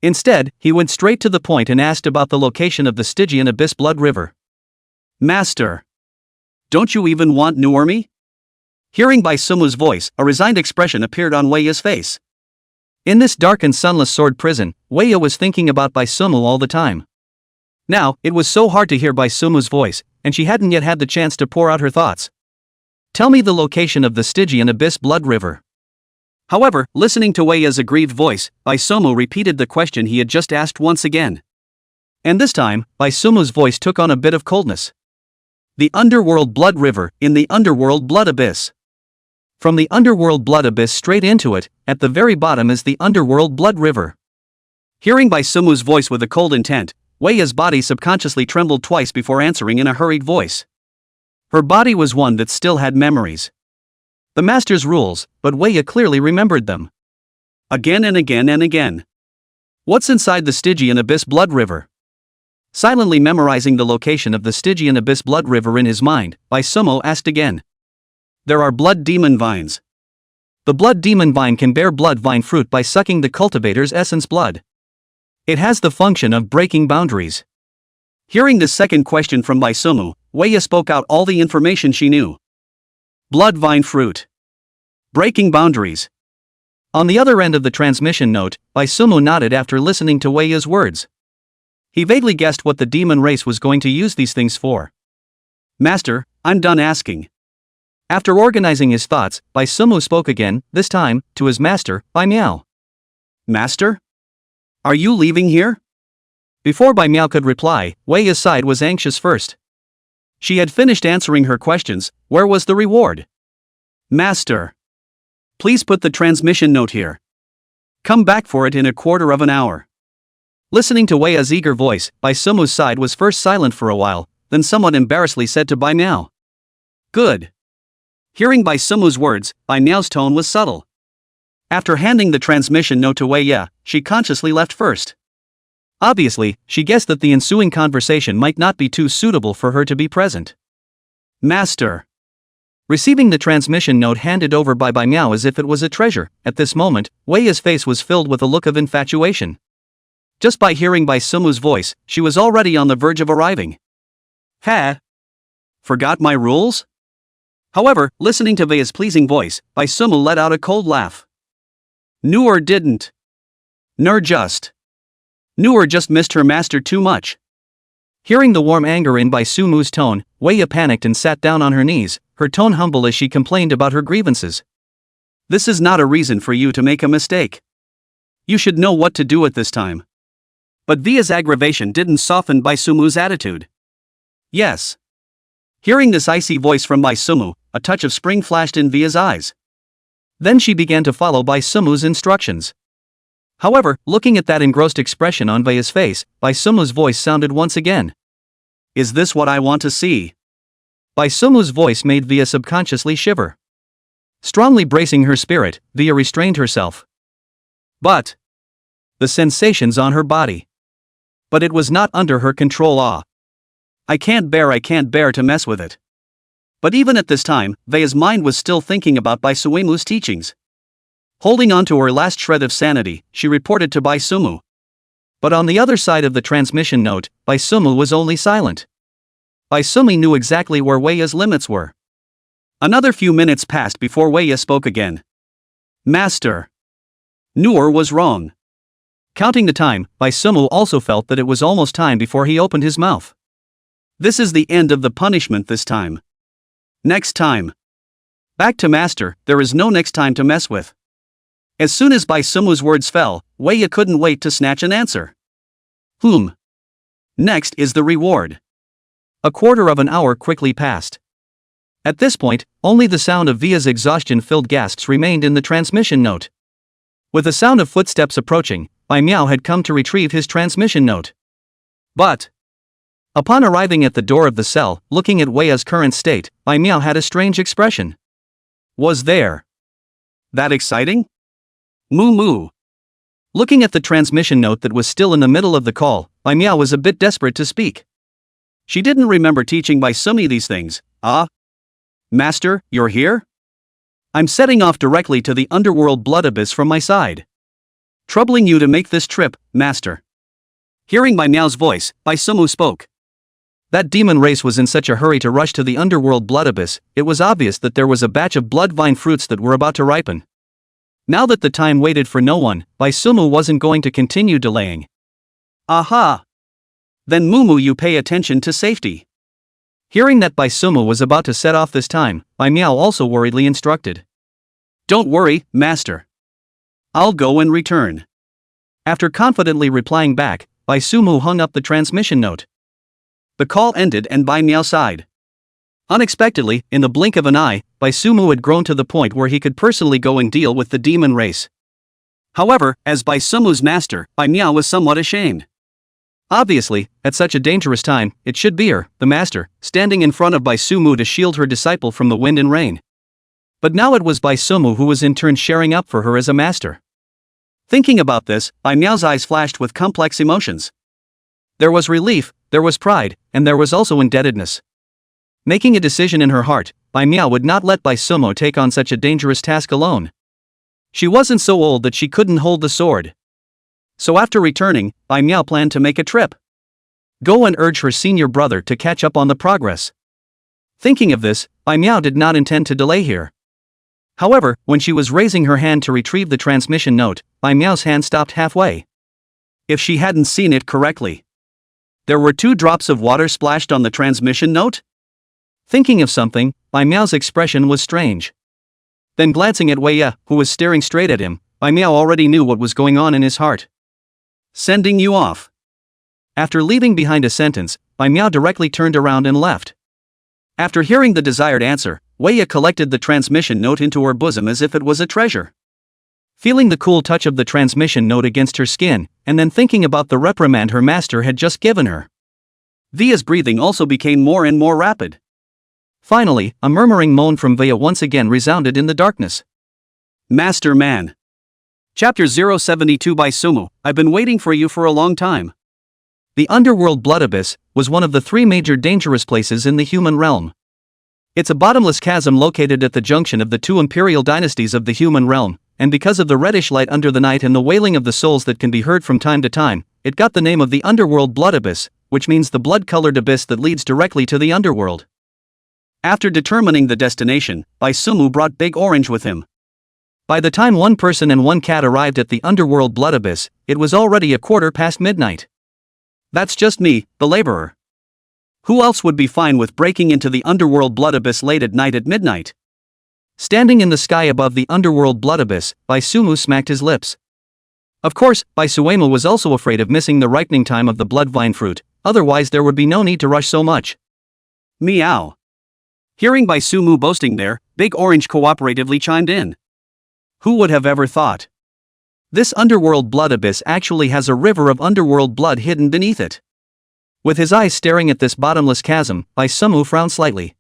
Instead, he went straight to the point and asked about the location of the Stygian Abyss Blood River. Master. Don't you even want Nuormi? Hearing Bai Sumu's voice, a resigned expression appeared on Wei Ya's face. In this dark and sunless sword prison, Wei Ya was thinking about Bai Sumu all the time. Now, it was so hard to hear Bai Sumu's voice, and she hadn't yet had the chance to pour out her thoughts. Tell me the location of the Stygian Abyss Blood River. However, listening to Wei Ya's aggrieved voice, Bai Sumu repeated the question he had just asked once again. And this time, Bai Sumu's voice took on a bit of coldness. The Underworld Blood River, in the Underworld Blood Abyss. From the Underworld Blood Abyss straight into it, at the very bottom is the Underworld Blood River. Hearing Bai Sumu's voice with a cold intent, Wei Ya's body subconsciously trembled twice before answering in a hurried voice. Her body was one that still had memories. The master's rules, but Wei Ya clearly remembered them. Again and again and again. What's inside the Stygian Abyss Blood River? Silently memorizing the location of the Stygian Abyss Blood River in his mind, Bai Sumu asked again. There are blood demon vines. The blood demon vine can bear blood vine fruit by sucking the cultivator's essence blood. It has the function of breaking boundaries. Hearing this second question from Bai Sumu, Wei Ya spoke out all the information she knew. Blood vine fruit. Breaking boundaries. On the other end of the transmission note, Bai Sumu nodded after listening to Wei Ya's words. He vaguely guessed what the demon race was going to use these things for. Master, I'm done asking. After organizing his thoughts, Bai Sumu spoke again, this time, to his master, Bai Miao. Master? Are you leaving here? Before Bai Miao could reply, Wei Ya's side was anxious first. She had finished answering her questions. Where was the reward? Master. Please put the transmission note here. Come back for it in a quarter of an hour. Listening to Wei Ya's eager voice, Bai Sumu's side was first silent for a while, then somewhat embarrassedly said to Bai Miao. Good. Hearing Bai Sumu's words, Bai Miao's tone was subtle. After handing the transmission note to Wei Ya, she consciously left first. Obviously, she guessed that the ensuing conversation might not be too suitable for her to be present. Master. Receiving the transmission note handed over by Miao as if it was a treasure, at this moment, Wei's face was filled with a look of infatuation. Just by hearing Bai Sumu's voice, she was already on the verge of arriving. Ha! Forgot my rules? However, listening to Wei's pleasing voice, Bai Sumu let out a cold laugh. Noor didn't. Noor just missed her master too much. Hearing the warm anger in Bai Sumu's tone, Wei panicked and sat down on her knees, her tone humble as she complained about her grievances. This is not a reason for you to make a mistake. You should know what to do at this time. But Via's aggravation didn't soften Bai Sumu's attitude. Yes. Hearing this icy voice from Bai Sumu, a touch of spring flashed in Via's eyes. Then she began to follow Bai Sumu's instructions. However, looking at that engrossed expression on Via's face, Bai Sumu's voice sounded once again. Is this what I want to see? Bai Sumu's voice made Via subconsciously shiver. Strongly bracing her spirit, Via restrained herself. But the sensations on her body. But it was not under her control. I can't bear to mess with it. But even at this time, Via's mind was still thinking about Bai Suemu's teachings. Holding on to her last shred of sanity, she reported to Bai Sumu. But on the other side of the transmission note, Bai Sumu was only silent. Bai Sumi knew exactly where Wei's limits were. Another few minutes passed before Wei spoke again. Master. Noor was wrong. Counting the time, Bai Sumu also felt that it was almost time before he opened his mouth. This is the end of the punishment this time. Next time. Back to Master, there is no next time to mess with. As soon as Bai Sumu's words fell, Wei couldn't wait to snatch an answer. Next is the reward. A quarter of an hour quickly passed. At this point, only the sound of Via's exhaustion-filled gasps remained in the transmission note. With the sound of footsteps approaching, Bai Miao had come to retrieve his transmission note. But upon arriving at the door of the cell, looking at Wei's current state, Bai Miao had a strange expression. Was there that exciting? Moo. Looking at the transmission note that was still in the middle of the call, Bai Miao was a bit desperate to speak. She didn't remember teaching Bai Sumi these things. Master, you're here? I'm setting off directly to the underworld blood abyss from my side. Troubling you to make this trip, Master. Hearing Bai Miao's voice, Bai Sumu spoke. That demon race was in such a hurry to rush to the underworld blood abyss, it was obvious that there was a batch of blood vine fruits that were about to ripen. Now that the time waited for no one, Bai Sumu wasn't going to continue delaying. Aha! Then Mumu, you pay attention to safety. Hearing that Bai Sumu was about to set off this time, Bai Miao also worriedly instructed. Don't worry, Master. I'll go and return. After confidently replying back, Bai Sumu hung up the transmission note. The call ended and Bai Miao sighed. Unexpectedly, in the blink of an eye, Bai Sumu had grown to the point where he could personally go and deal with the demon race. However, as Bai Sumu's master, Bai Miao was somewhat ashamed. Obviously, at such a dangerous time, it should be her, the master, standing in front of Bai Sumu to shield her disciple from the wind and rain. But now it was Bai Sumu who was in turn sharing up for her as a master. Thinking about this, Bai Miao's eyes flashed with complex emotions. There was relief, there was pride, and there was also indebtedness. Making a decision in her heart, Bai Miao would not let Bai Sumu take on such a dangerous task alone. She wasn't so old that she couldn't hold the sword. So after returning, Bai Miao planned to make a trip. Go and urge her senior brother to catch up on the progress. Thinking of this, Bai Miao did not intend to delay here. However, when she was raising her hand to retrieve the transmission note, Bai Miao's hand stopped halfway. If she hadn't seen it correctly, there were 2 drops of water splashed on the transmission note? Thinking of something, Bai Miao's expression was strange. Then glancing at Wei, who was staring straight at him, Bai Miao already knew what was going on in his heart. Sending you off. After leaving behind a sentence, Bai Miao directly turned around and left. After hearing the desired answer, Wei collected the transmission note into her bosom as if it was a treasure. Feeling the cool touch of the transmission note against her skin, and then thinking about the reprimand her master had just given her, Via's breathing also became more and more rapid. Finally, a murmuring moan from Via once again resounded in the darkness. Master Man. Chapter 072 Bai Sumu, I've been waiting for you for a long time. The underworld blood abyss was one of the three major dangerous places in the human realm. It's a bottomless chasm located at the junction of the two imperial dynasties of the human realm, and because of the reddish light under the night and the wailing of the souls that can be heard from time to time, it got the name of the underworld blood abyss, which means the blood-colored abyss that leads directly to the underworld. After determining the destination, Baisumu brought Big Orange with him. By the time one person and one cat arrived at the underworld blood abyss, it was already midnight. That's just me, the laborer. Who else would be fine with breaking into the underworld blood abyss late at night at midnight? Standing in the sky above the underworld blood abyss, Baisumu smacked his lips. Of course, Baisuemu was also afraid of missing the ripening time of the blood vine fruit, otherwise there would be no need to rush so much. Meow. Hearing Baisumu boasting there, Big Orange cooperatively chimed in. Who would have ever thought? This underworld blood abyss actually has a river of underworld blood hidden beneath it. With his eyes staring at this bottomless chasm, Baisumu frowned slightly.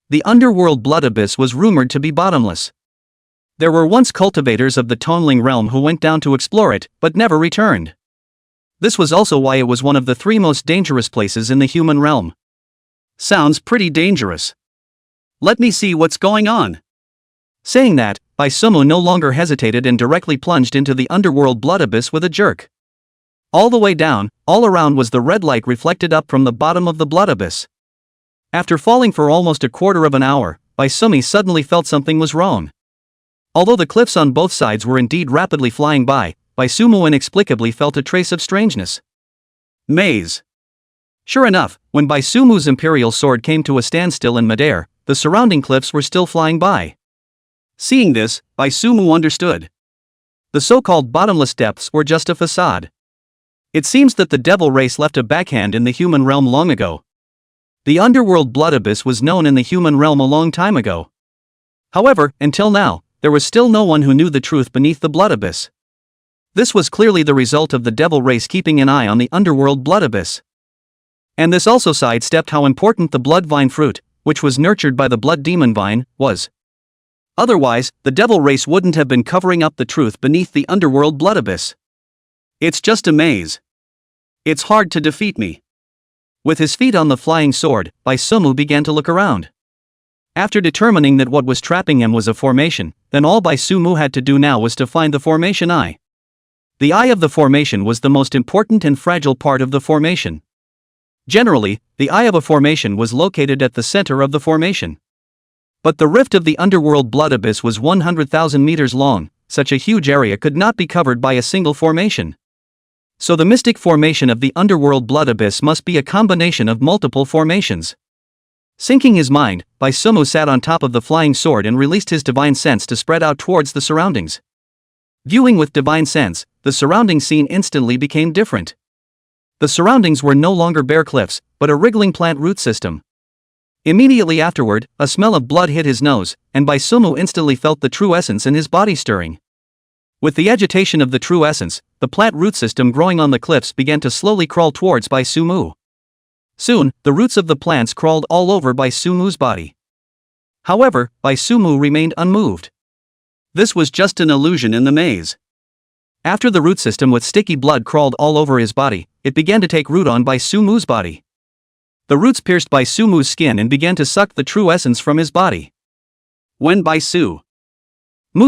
The underworld blood abyss was rumored to be bottomless. There were once cultivators of the Tonling realm who went down to explore it, but never returned. This was also why it was one of the three most dangerous places in the human realm. Sounds pretty dangerous. Let me see what's going on. Saying that, Baisumu no longer hesitated and directly plunged into the underworld blood abyss with a jerk. All the way down, all around was the red light reflected up from the bottom of the blood abyss. After falling for almost a quarter of an hour, Baisumu suddenly felt something was wrong. Although the cliffs on both sides were indeed rapidly flying by, Baisumu inexplicably felt a trace of strangeness. Maze. Sure enough, when Baisumu's imperial sword came to a standstill in midair, the surrounding cliffs were still flying by. Seeing this, Baisumu understood. The so-called bottomless depths were just a facade. It seems that the devil race left a backhand in the human realm long ago. The underworld blood abyss was known in the human realm a long time ago. However, until now, there was still no one who knew the truth beneath the blood abyss. This was clearly the result of the devil race keeping an eye on the underworld blood abyss. And this also sidestepped how important the blood vine fruit, which was nurtured by the blood demon vine, was. Otherwise, the devil race wouldn't have been covering up the truth beneath the underworld blood abyss. It's just a maze. It's hard to defeat me. With his feet on the flying sword, Baisumu began to look around. After determining that what was trapping him was a formation, then all Baisumu had to do now was to find the formation eye. The eye of the formation was the most important and fragile part of the formation. Generally, the eye of a formation was located at the center of the formation. But the rift of the underworld blood abyss was 100,000 meters long. Such a huge area could not be covered by a single formation. So the mystic formation of the underworld blood abyss must be a combination of multiple formations. Sinking his mind, Baisumu sat on top of the flying sword and released his divine sense to spread out towards the surroundings. Viewing with divine sense, the surrounding scene instantly became different. The surroundings were no longer bare cliffs, but a wriggling plant root system. Immediately afterward, a smell of blood hit his nose, and Baisumu instantly felt the true essence in his body stirring. With the agitation of the true essence, the plant root system growing on the cliffs began to slowly crawl towards Baisumu. Soon, the roots of the plants crawled all over Baisumu's body. However, Baisumu remained unmoved. This was just an illusion in the maze. After the root system with sticky blood crawled all over his body, it began to take root on Baisumu's body. The roots pierced Baisumu's skin and began to suck the true essence from his body. When Baisumu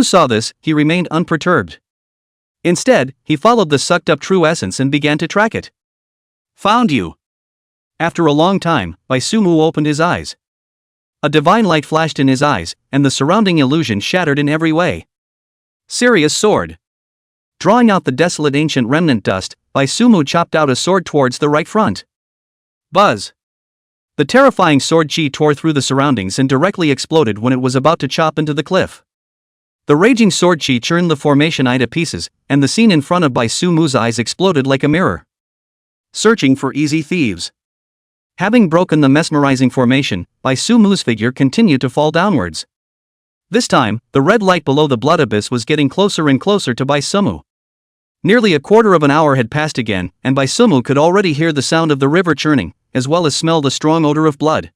saw this, he remained unperturbed. Instead, he followed the sucked-up true essence and began to track it. Found you. After a long time, Baisumu opened his eyes. A divine light flashed in his eyes, and the surrounding illusion shattered in every way. Serious sword. Drawing out the desolate ancient remnant dust, Baisumu chopped out a sword towards the right front. Buzz. The terrifying sword chi tore through the surroundings and directly exploded when it was about to chop into the cliff. The raging sword chi churned the formation eye to pieces, and the scene in front of Baisumu's eyes exploded like a mirror. Searching for easy thieves. Having broken the mesmerizing formation, Baisumu's figure continued to fall downwards. This time, the red light below the blood abyss was getting closer and closer to Baisumu. Nearly a quarter of an hour had passed again, and Baisumu could already hear the sound of the river churning, as well as smell the strong odor of blood.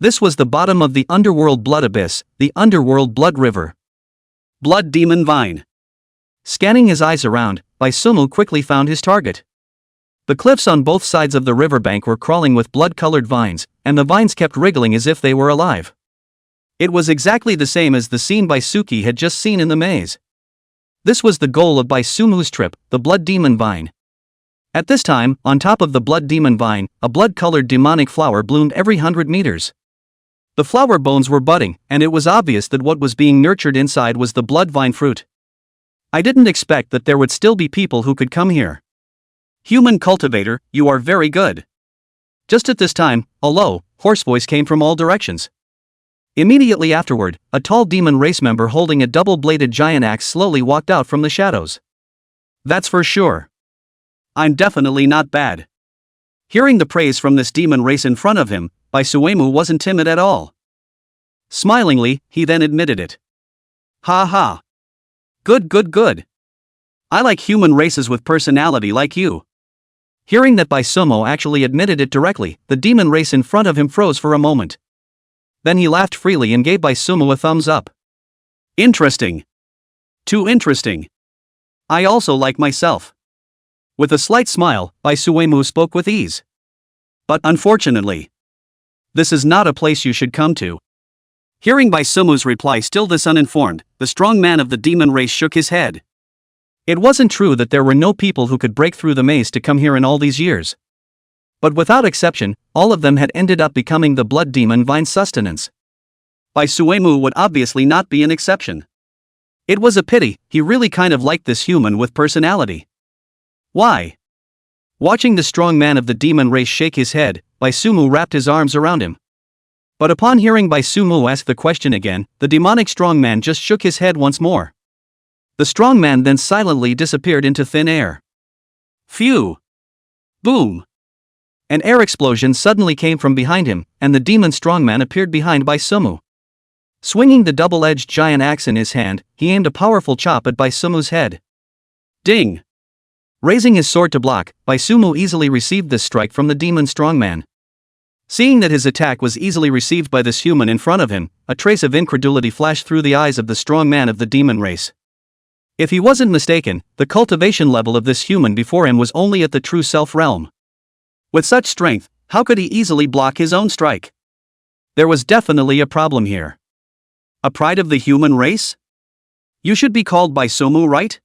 This was the bottom of the underworld blood abyss, the underworld blood river. Blood demon vine. Scanning his eyes around, Baisumu quickly found his target. The cliffs on both sides of the riverbank were crawling with blood-colored vines, and the vines kept wriggling as if they were alive. It was exactly the same as the scene Baisuki had just seen in the maze. This was the goal of Baisumu's trip, the blood demon vine. At this time, on top of the blood demon vine, a blood-colored demonic flower bloomed every 100 meters. The flower bones were budding, and it was obvious that what was being nurtured inside was the blood vine fruit. I didn't expect that there would still be people who could come here. Human cultivator, you are very good. Just at this time, a low, hoarse voice came from all directions. Immediately afterward, a tall demon race member holding a double-bladed giant axe slowly walked out from the shadows. That's for sure. I'm definitely not bad. Hearing the praise from this demon race in front of him, Baisuemu wasn't timid at all. Smilingly, he then admitted it. Ha ha. Good. I like human races with personality like you. Hearing that Baisumu actually admitted it directly, the demon race in front of him froze for a moment. Then he laughed freely and gave Baisumu a thumbs up. Interesting. Too interesting. I also like myself. With a slight smile, Baisuemu spoke with ease. But unfortunately, this is not a place you should come to. Hearing Baisumu's reply still this uninformed, the strong man of the demon race shook his head. It wasn't true that there were no people who could break through the maze to come here in all these years. But without exception, all of them had ended up becoming the blood demon vine's sustenance. Baisuemu would obviously not be an exception. It was a pity, he really kind of liked this human with personality. Why? Watching the strong man of the demon race shake his head, Baisumu wrapped his arms around him. But upon hearing Baisumu ask the question again, the demonic strong man just shook his head once more. The strong man then silently disappeared into thin air. Phew! Boom! An air explosion suddenly came from behind him, and the demon strongman appeared behind Baisumu. Swinging the double-edged giant axe in his hand, he aimed a powerful chop at Baisumu's head. Ding! Raising his sword to block, Baisumu easily received this strike from the demon strongman. Seeing that his attack was easily received by this human in front of him, a trace of incredulity flashed through the eyes of the strong man of the demon race. If he wasn't mistaken, the cultivation level of this human before him was only at the true self realm. With such strength, how could he easily block his own strike? There was definitely a problem here. A pride of the human race? You should be called Baisumu, right?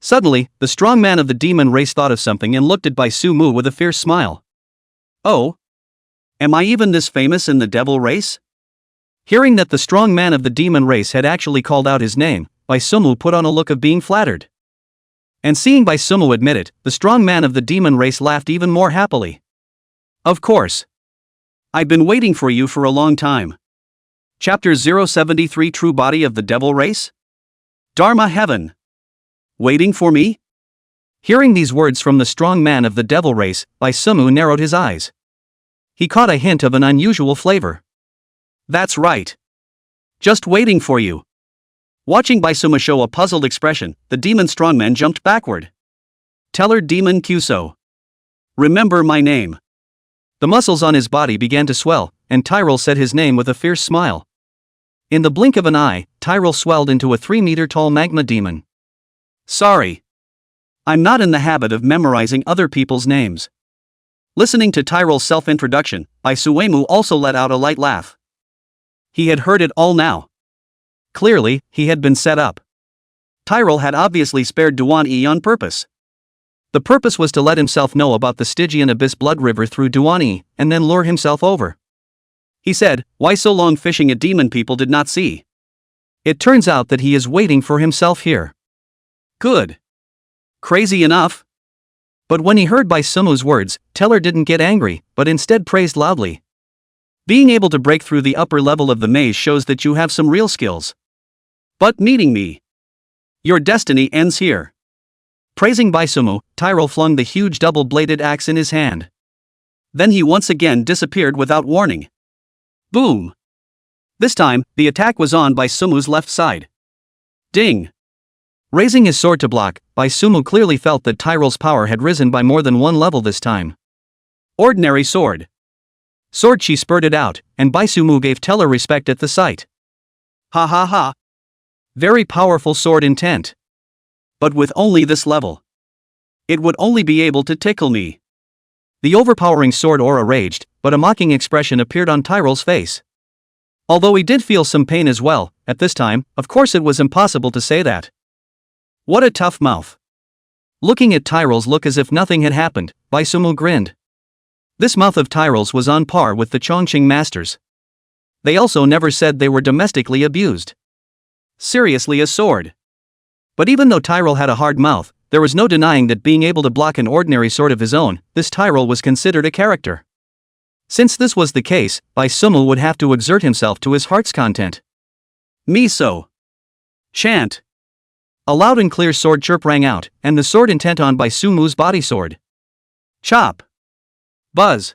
Suddenly, the strong man of the demon race thought of something and looked at Baisumu with a fierce smile. Oh? Am I even this famous in the devil race? Hearing that the strong man of the demon race had actually called out his name, Baisumu put on a look of being flattered. And seeing Baisumu admit it, the strong man of the demon race laughed even more happily. Of course. I've been waiting for you for a long time. Chapter 073 True Body of the Devil Race? Dharma Heaven. Waiting for me? Hearing these words from the strong man of the devil race, Baisumu narrowed his eyes. He caught a hint of an unusual flavor. That's right. Just waiting for you. Watching Baisumu show a puzzled expression, the demon strongman jumped backward. Teller Demon Kyuso. Remember my name. The muscles on his body began to swell, and Tyrell said his name with a fierce smile. In the blink of an eye, Tyrell swelled into a 3-meter-tall magma demon. Sorry. I'm not in the habit of memorizing other people's names. Listening to Tyrell's self-introduction, Baisuemu also let out a light laugh. He had heard it all now. Clearly, he had been set up. Tyrell had obviously spared Duan-E on purpose. The purpose was to let himself know about the Stygian Abyss Blood River through Duan-E, and then lure himself over. He said, why so long fishing a demon people did not see? It turns out that he is waiting for himself here. Good. Crazy enough. But when he heard Baisumu's words, Teller didn't get angry, but instead praised loudly. Being able to break through the upper level of the maze shows that you have some real skills. But meeting me, your destiny ends here. Praising Baisumu, Tyrell flung the huge double-bladed axe in his hand. Then he once again disappeared without warning. Boom! This time, the attack was on Baisumu's left side. Ding! Raising his sword to block, Baisumu clearly felt that Tyrell's power had risen by more than one level this time. Ordinary sword. Sword chi spurted out, and Baisumu gave Teller respect at the sight. Ha ha ha! Very powerful sword intent. But with only this level. It would only be able to tickle me. The overpowering sword aura raged, but a mocking expression appeared on Tyrell's face. Although he did feel some pain as well, at this time, of course it was impossible to say that. What a tough mouth. Looking at Tyrell's look as if nothing had happened, Baisumu grinned. This mouth of Tyrell's was on par with the Chongqing masters. They also never said they were domestically abused. Seriously, a sword. But even though Tyrell had a hard mouth, there was no denying that being able to block an ordinary sword of his own, this Tyrell was considered a character. Since this was the case, Baisumu would have to exert himself to his heart's content. Miso. Shan't. A loud and clear sword chirp rang out, and the sword intent on Baisumu's body soared. Chop. Buzz.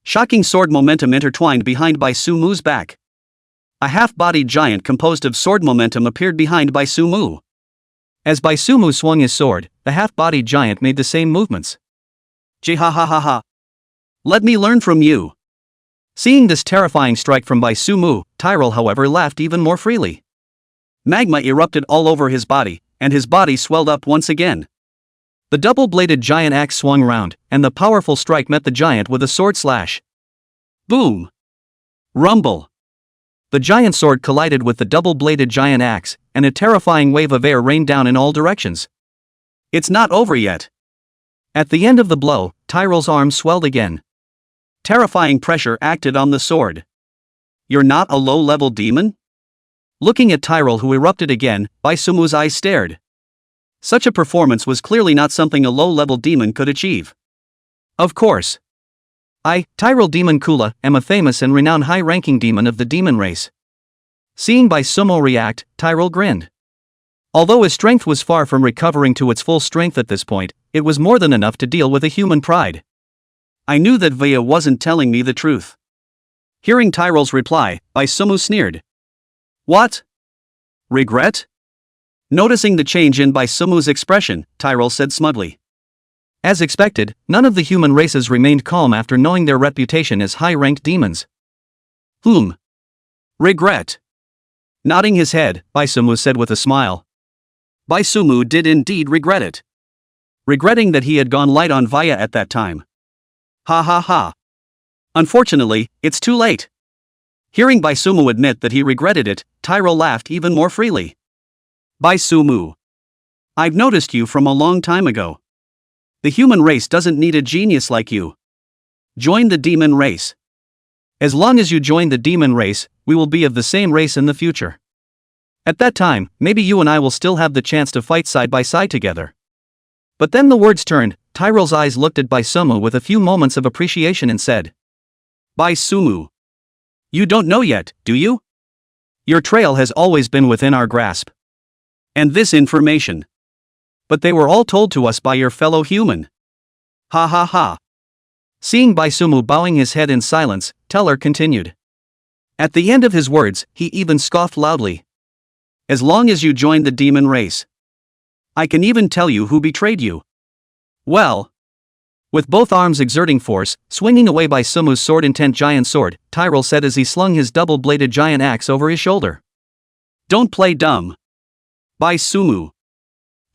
Shocking sword momentum intertwined behind Baisumu's back. A half-bodied giant composed of sword momentum appeared behind Baisumu. As Baisumu swung his sword, the half-bodied giant made the same movements. Jihahahaha. Let me learn from you. Seeing this terrifying strike from Baisumu, Tyrell however laughed even more freely. Magma erupted all over his body, and his body swelled up once again. The double-bladed giant axe swung round, and the powerful strike met the giant with a sword slash. Boom. Rumble. The giant sword collided with the double-bladed giant axe, and a terrifying wave of air rained down in all directions. It's not over yet. At the end of the blow, Tyrell's arm swelled again. Terrifying pressure acted on the sword. You're not a low-level demon? Looking at Tyrell, who erupted again, Baisumu's eyes stared. Such a performance was clearly not something a low-level demon could achieve. Of course. I, Tyrell Demon Kula, am a famous and renowned high-ranking demon of the demon race. Seeing Baisumu react, Tyrell grinned. Although his strength was far from recovering to its full strength at this point, it was more than enough to deal with a human pride. I knew that Vaya wasn't telling me the truth. Hearing Tyrell's reply, Baisumu sneered. What? Regret? Noticing the change in Baisumu's expression, Tyrell said smugly. As expected, none of the human races remained calm after knowing their reputation as high-ranked demons. Regret. Nodding his head, Baisumu said with a smile. Baisumu did indeed regret it. Regretting that he had gone light on Vaya at that time. Ha ha ha. Unfortunately, it's too late. Hearing Baisumu admit that he regretted it, Tyrell laughed even more freely. Baisumu. I've noticed you from a long time ago. The human race doesn't need a genius like you. Join the demon race. As long as you join the demon race, we will be of the same race in the future. At that time, maybe you and I will still have the chance to fight side by side together. But then the words turned, Tyrell's eyes looked at Baisumu with a few moments of appreciation and said, Baisumu. You don't know yet, do you? Your trail has always been within our grasp. And this information. But they were all told to us by your fellow human. Ha ha ha. Seeing Baisumu bowing his head in silence, Teller continued. At the end of his words, he even scoffed loudly. As long as you join the demon race. I can even tell you who betrayed you. Well. With both arms exerting force, swinging away Baisumu's sword-intent giant sword, Tyrell said as he slung his double-bladed giant axe over his shoulder. Don't play dumb. Baisumu.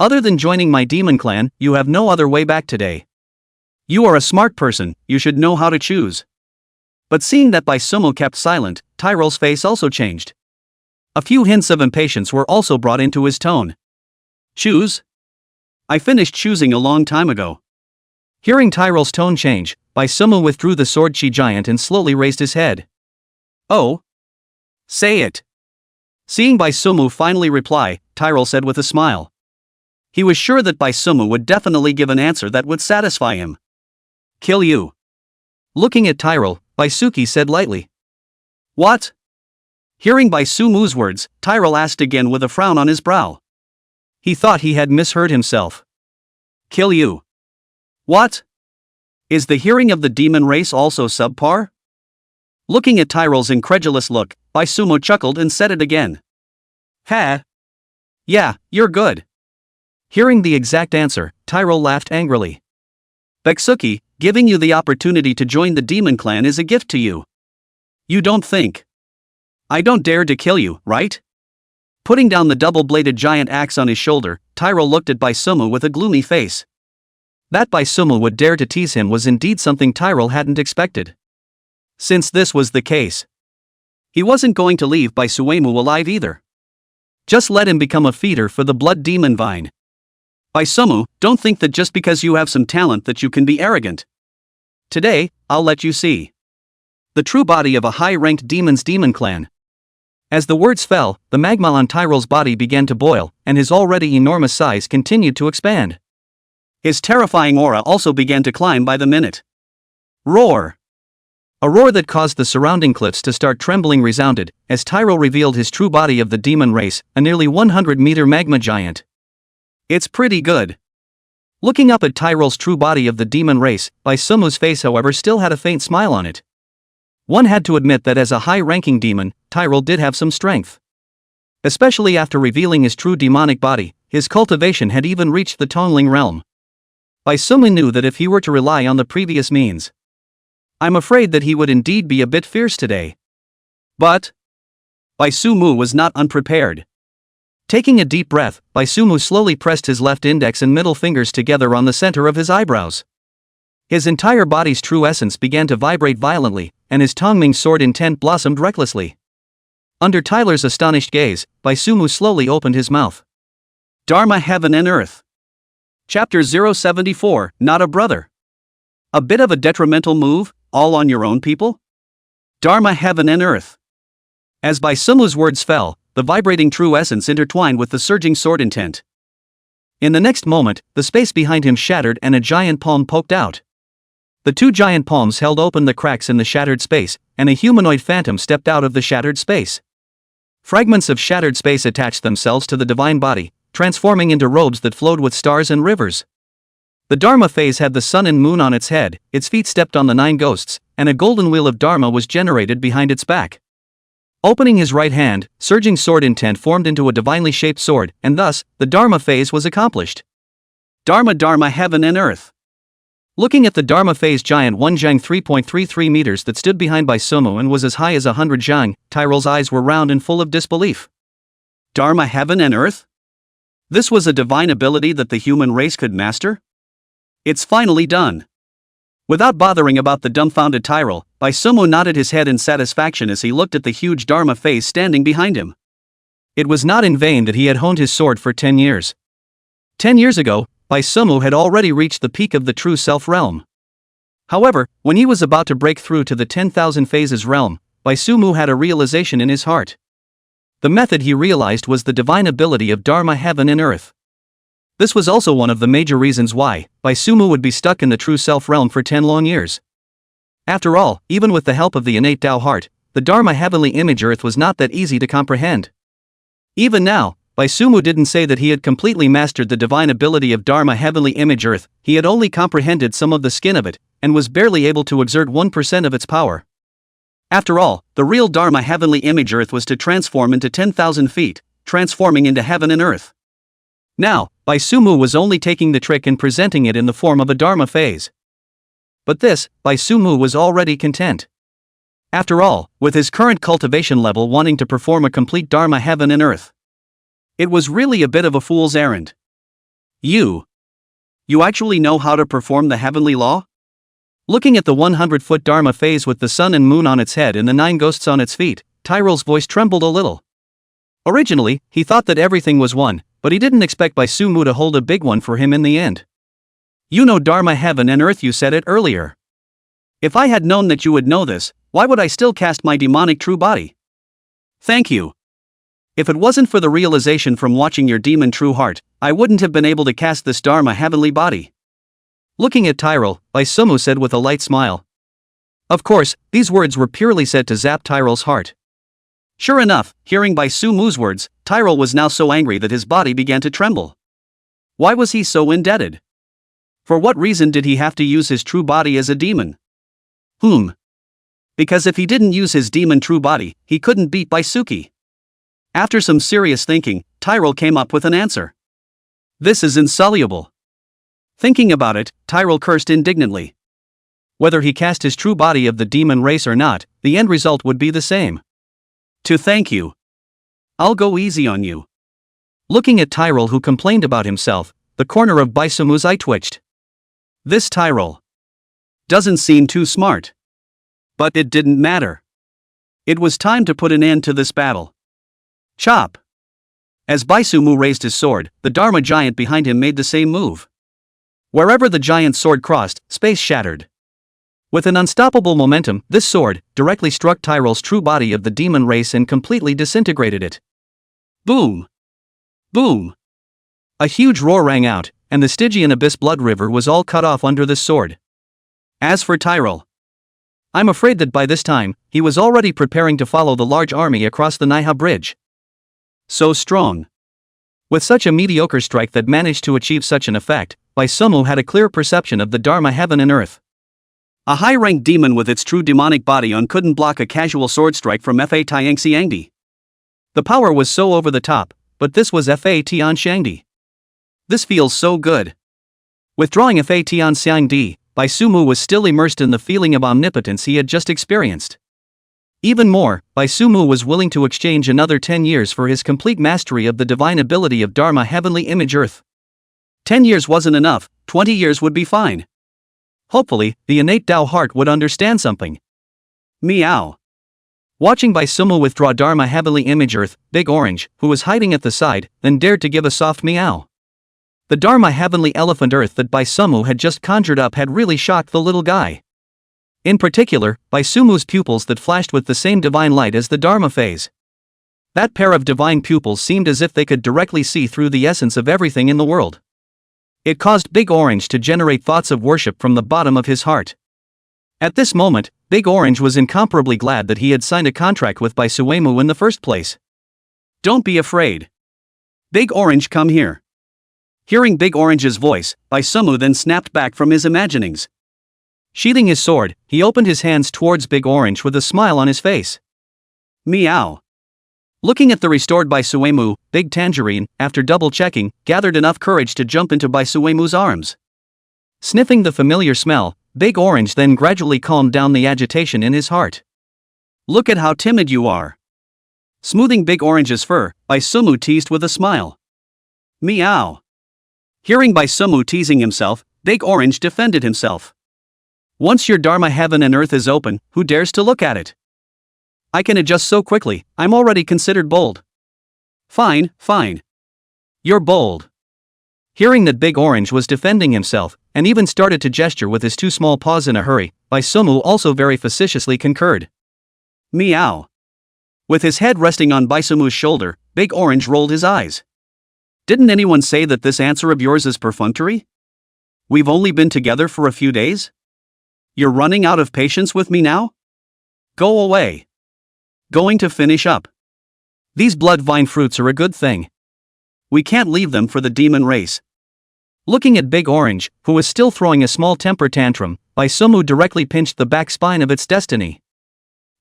Other than joining my demon clan, you have no other way back today. You are a smart person, you should know how to choose. But seeing that Baisumu kept silent, Tyrell's face also changed. A few hints of impatience were also brought into his tone. Choose? I finished choosing a long time ago. Hearing Tyrell's tone change, Baisumu withdrew the sword-chi giant and slowly raised his head. Oh? Say it. Seeing Baisumu finally reply, Tyrell said with a smile. He was sure that Baisumu would definitely give an answer that would satisfy him. Kill you. Looking at Tyrell, Baisuki said lightly. What? Hearing Baisumu's words, Tyrell asked again with a frown on his brow. He thought he had misheard himself. Kill you. What? Is the hearing of the demon race also subpar? Looking at Tyrell's incredulous look, Baisumu chuckled and said it again. Ha! Yeah, you're good. Hearing the exact answer, Tyrell laughed angrily. Beksuki, giving you the opportunity to join the demon clan is a gift to you. You don't think I don't dare to kill you, right? Putting down the double-bladed giant axe on his shoulder, Tyrell looked at Baisumu with a gloomy face. That Baisumu would dare to tease him was indeed something Tyrell hadn't expected. Since this was the case, he wasn't going to leave Baisuemu alive either. Just let him become a feeder for the blood demon vine. Baisumu, don't think that just because you have some talent that you can be arrogant. Today, I'll let you see the true body of a high-ranked demon's demon clan. As the words fell, the magma on Tyrell's body began to boil, and his already enormous size continued to expand. His terrifying aura also began to climb by the minute. Roar! A roar that caused the surrounding cliffs to start trembling resounded, as Tyrell revealed his true body of the demon race, a nearly 100-meter magma giant. It's pretty good. Looking up at Tyrell's true body of the demon race, Baisumu's face however still had a faint smile on it. One had to admit that as a high-ranking demon, Tyrell did have some strength. Especially after revealing his true demonic body, his cultivation had even reached the Tongling realm. Baisumu knew that if he were to rely on the previous means, I'm afraid that he would indeed be a bit fierce today. But Baisumu was not unprepared. Taking a deep breath, Baisumu slowly pressed his left index and middle fingers together on the center of his eyebrows. His entire body's true essence began to vibrate violently, and his Tongming sword intent blossomed recklessly. Under Tyler's astonished gaze, Baisumu slowly opened his mouth. Dharma Heaven and Earth. Chapter 074, Not a Brother. A bit of a detrimental move, all on your own people? Dharma Heaven and Earth. As Baisumu's words fell, the vibrating true essence intertwined with the surging sword intent. In the next moment, the space behind him shattered and a giant palm poked out. The two giant palms held open the cracks in the shattered space, and a humanoid phantom stepped out of the shattered space. Fragments of shattered space attached themselves to the divine body, transforming into robes that flowed with stars and rivers. The Dharma phase had the sun and moon on its head, its feet stepped on the 9 ghosts, and a golden wheel of Dharma was generated behind its back. Opening his right hand, surging sword intent formed into a divinely shaped sword, and thus, the Dharma phase was accomplished. Dharma Heaven and Earth. Looking at the Dharma phase giant 1 zhang 3.33 meters that stood behind Baisumu and was as high as 100 zhang, Tyrell's eyes were round and full of disbelief. Dharma Heaven and Earth? This was a divine ability that the human race could master? It's finally done. Without bothering about the dumbfounded Tyrell, Baisumu nodded his head in satisfaction as he looked at the huge Dharma phase standing behind him. It was not in vain that he had honed his sword for 10 years. 10 years ago, Baisumu had already reached the peak of the true self realm. However, when he was about to break through to the 10,000 phases realm, Baisumu had a realization in his heart. The method he realized was the divine ability of Dharma Heaven and Earth. This was also one of the major reasons why Baisumu would be stuck in the true self realm for 10 long years. After all, even with the help of the innate Tao heart, the Dharma Heavenly Image Earth was not that easy to comprehend. Even now, Baisumu didn't say that he had completely mastered the divine ability of Dharma Heavenly Image Earth, he had only comprehended some of the skin of it, and was barely able to exert 1% of its power. After all, the real Dharma Heavenly Image Earth was to transform into 10,000 feet, transforming into heaven and earth. Now, Baisumu was only taking the trick and presenting it in the form of a Dharma phase. But this, Baisumu was already content. After all, with his current cultivation level wanting to perform a complete Dharma Heaven and Earth, it was really a bit of a fool's errand. You actually know how to perform the heavenly law? Looking at the 100-foot Dharma phase with the sun and moon on its head and the 9 ghosts on its feet, Tyrell's voice trembled a little. Originally, he thought that everything was one, but he didn't expect Baisumu to hold a big one for him in the end. You know Dharma Heaven and Earth, you said it earlier. If I had known that you would know this, why would I still cast my demonic true body? Thank you. If it wasn't for the realization from watching your demon true heart, I wouldn't have been able to cast this Dharma heavenly body. Looking at Tyrell, Baisumu said with a light smile. Of course, these words were purely said to zap Tyrell's heart. Sure enough, hearing Baisumu's words, Tyrell was now so angry that his body began to tremble. Why was he so indebted? For what reason did he have to use his true body as a demon? Because if he didn't use his demon true body, he couldn't beat Baisuki. After some serious thinking, Tyrell came up with an answer. This is insoluble. Thinking about it, Tyrell cursed indignantly. Whether he cast his true body of the demon race or not, the end result would be the same. To thank you. I'll go easy on you. Looking at Tyrell, who complained about himself, the corner of Baisumu's eye twitched. This Tyrol doesn't seem too smart. But it didn't matter. It was time to put an end to this battle. Chop! As Baisumu raised his sword, the Dharma giant behind him made the same move. Wherever the giant's sword crossed, space shattered. With an unstoppable momentum, this sword directly struck Tyrol's true body of the demon race and completely disintegrated it. Boom! Boom! A huge roar rang out, and the Stygian Abyss blood river was all cut off under this sword. As for Tyrol, I'm afraid that by this time, he was already preparing to follow the large army across the Naiha bridge. So strong. With such a mediocre strike that managed to achieve such an effect, Baisumu had a clear perception of the Dharma heaven and earth. A high-ranked demon with its true demonic body on couldn't block a casual sword strike from Fa Tian Xiangdi. The power was so over the top, but this was Fa Tian Xiangdi. This feels so good. Withdrawing Fa Tian Xiangdi, Baisumu was still immersed in the feeling of omnipotence he had just experienced. Even more, Baisumu was willing to exchange another 10 years for his complete mastery of the divine ability of Dharma Heavenly Image Earth. 10 years wasn't enough, 20 years would be fine. Hopefully, the innate Tao heart would understand something. Meow. Watching Baisumu withdraw Dharma Heavenly Image Earth, Big Orange, who was hiding at the side, then dared to give a soft meow. The Dharma Heavenly Elephant Earth that Baisumu had just conjured up had really shocked the little guy. In particular, Baisumu's pupils that flashed with the same divine light as the Dharma phase. That pair of divine pupils seemed as if they could directly see through the essence of everything in the world. It caused Big Orange to generate thoughts of worship from the bottom of his heart. At this moment, Big Orange was incomparably glad that he had signed a contract with Baisuemu in the first place. Don't be afraid. Big Orange, come here. Hearing Big Orange's voice, Baisumu then snapped back from his imaginings. Sheathing his sword, he opened his hands towards Big Orange with a smile on his face. Meow. Looking at the restored Baisuemu, Big Tangerine, after double-checking, gathered enough courage to jump into Baisuemu's arms. Sniffing the familiar smell, Big Orange then gradually calmed down the agitation in his heart. Look at how timid you are. Smoothing Big Orange's fur, Baisumu teased with a smile. Meow. Hearing Baisumu teasing himself, Big Orange defended himself. Once your Dharma heaven and earth is open, who dares to look at it? I can adjust so quickly, I'm already considered bold. Fine, fine. You're bold. Hearing that Big Orange was defending himself, and even started to gesture with his two small paws in a hurry, Baisumu also very facetiously concurred. Meow. With his head resting on Baisumu's shoulder, Big Orange rolled his eyes. Didn't anyone say that this answer of yours is perfunctory? We've only been together for a few days? You're running out of patience with me now? Go away. Going to finish up. These blood vine fruits are a good thing. We can't leave them for the demon race. Looking at Big Orange, who was still throwing a small temper tantrum, Baisumu directly pinched the back spine of its destiny.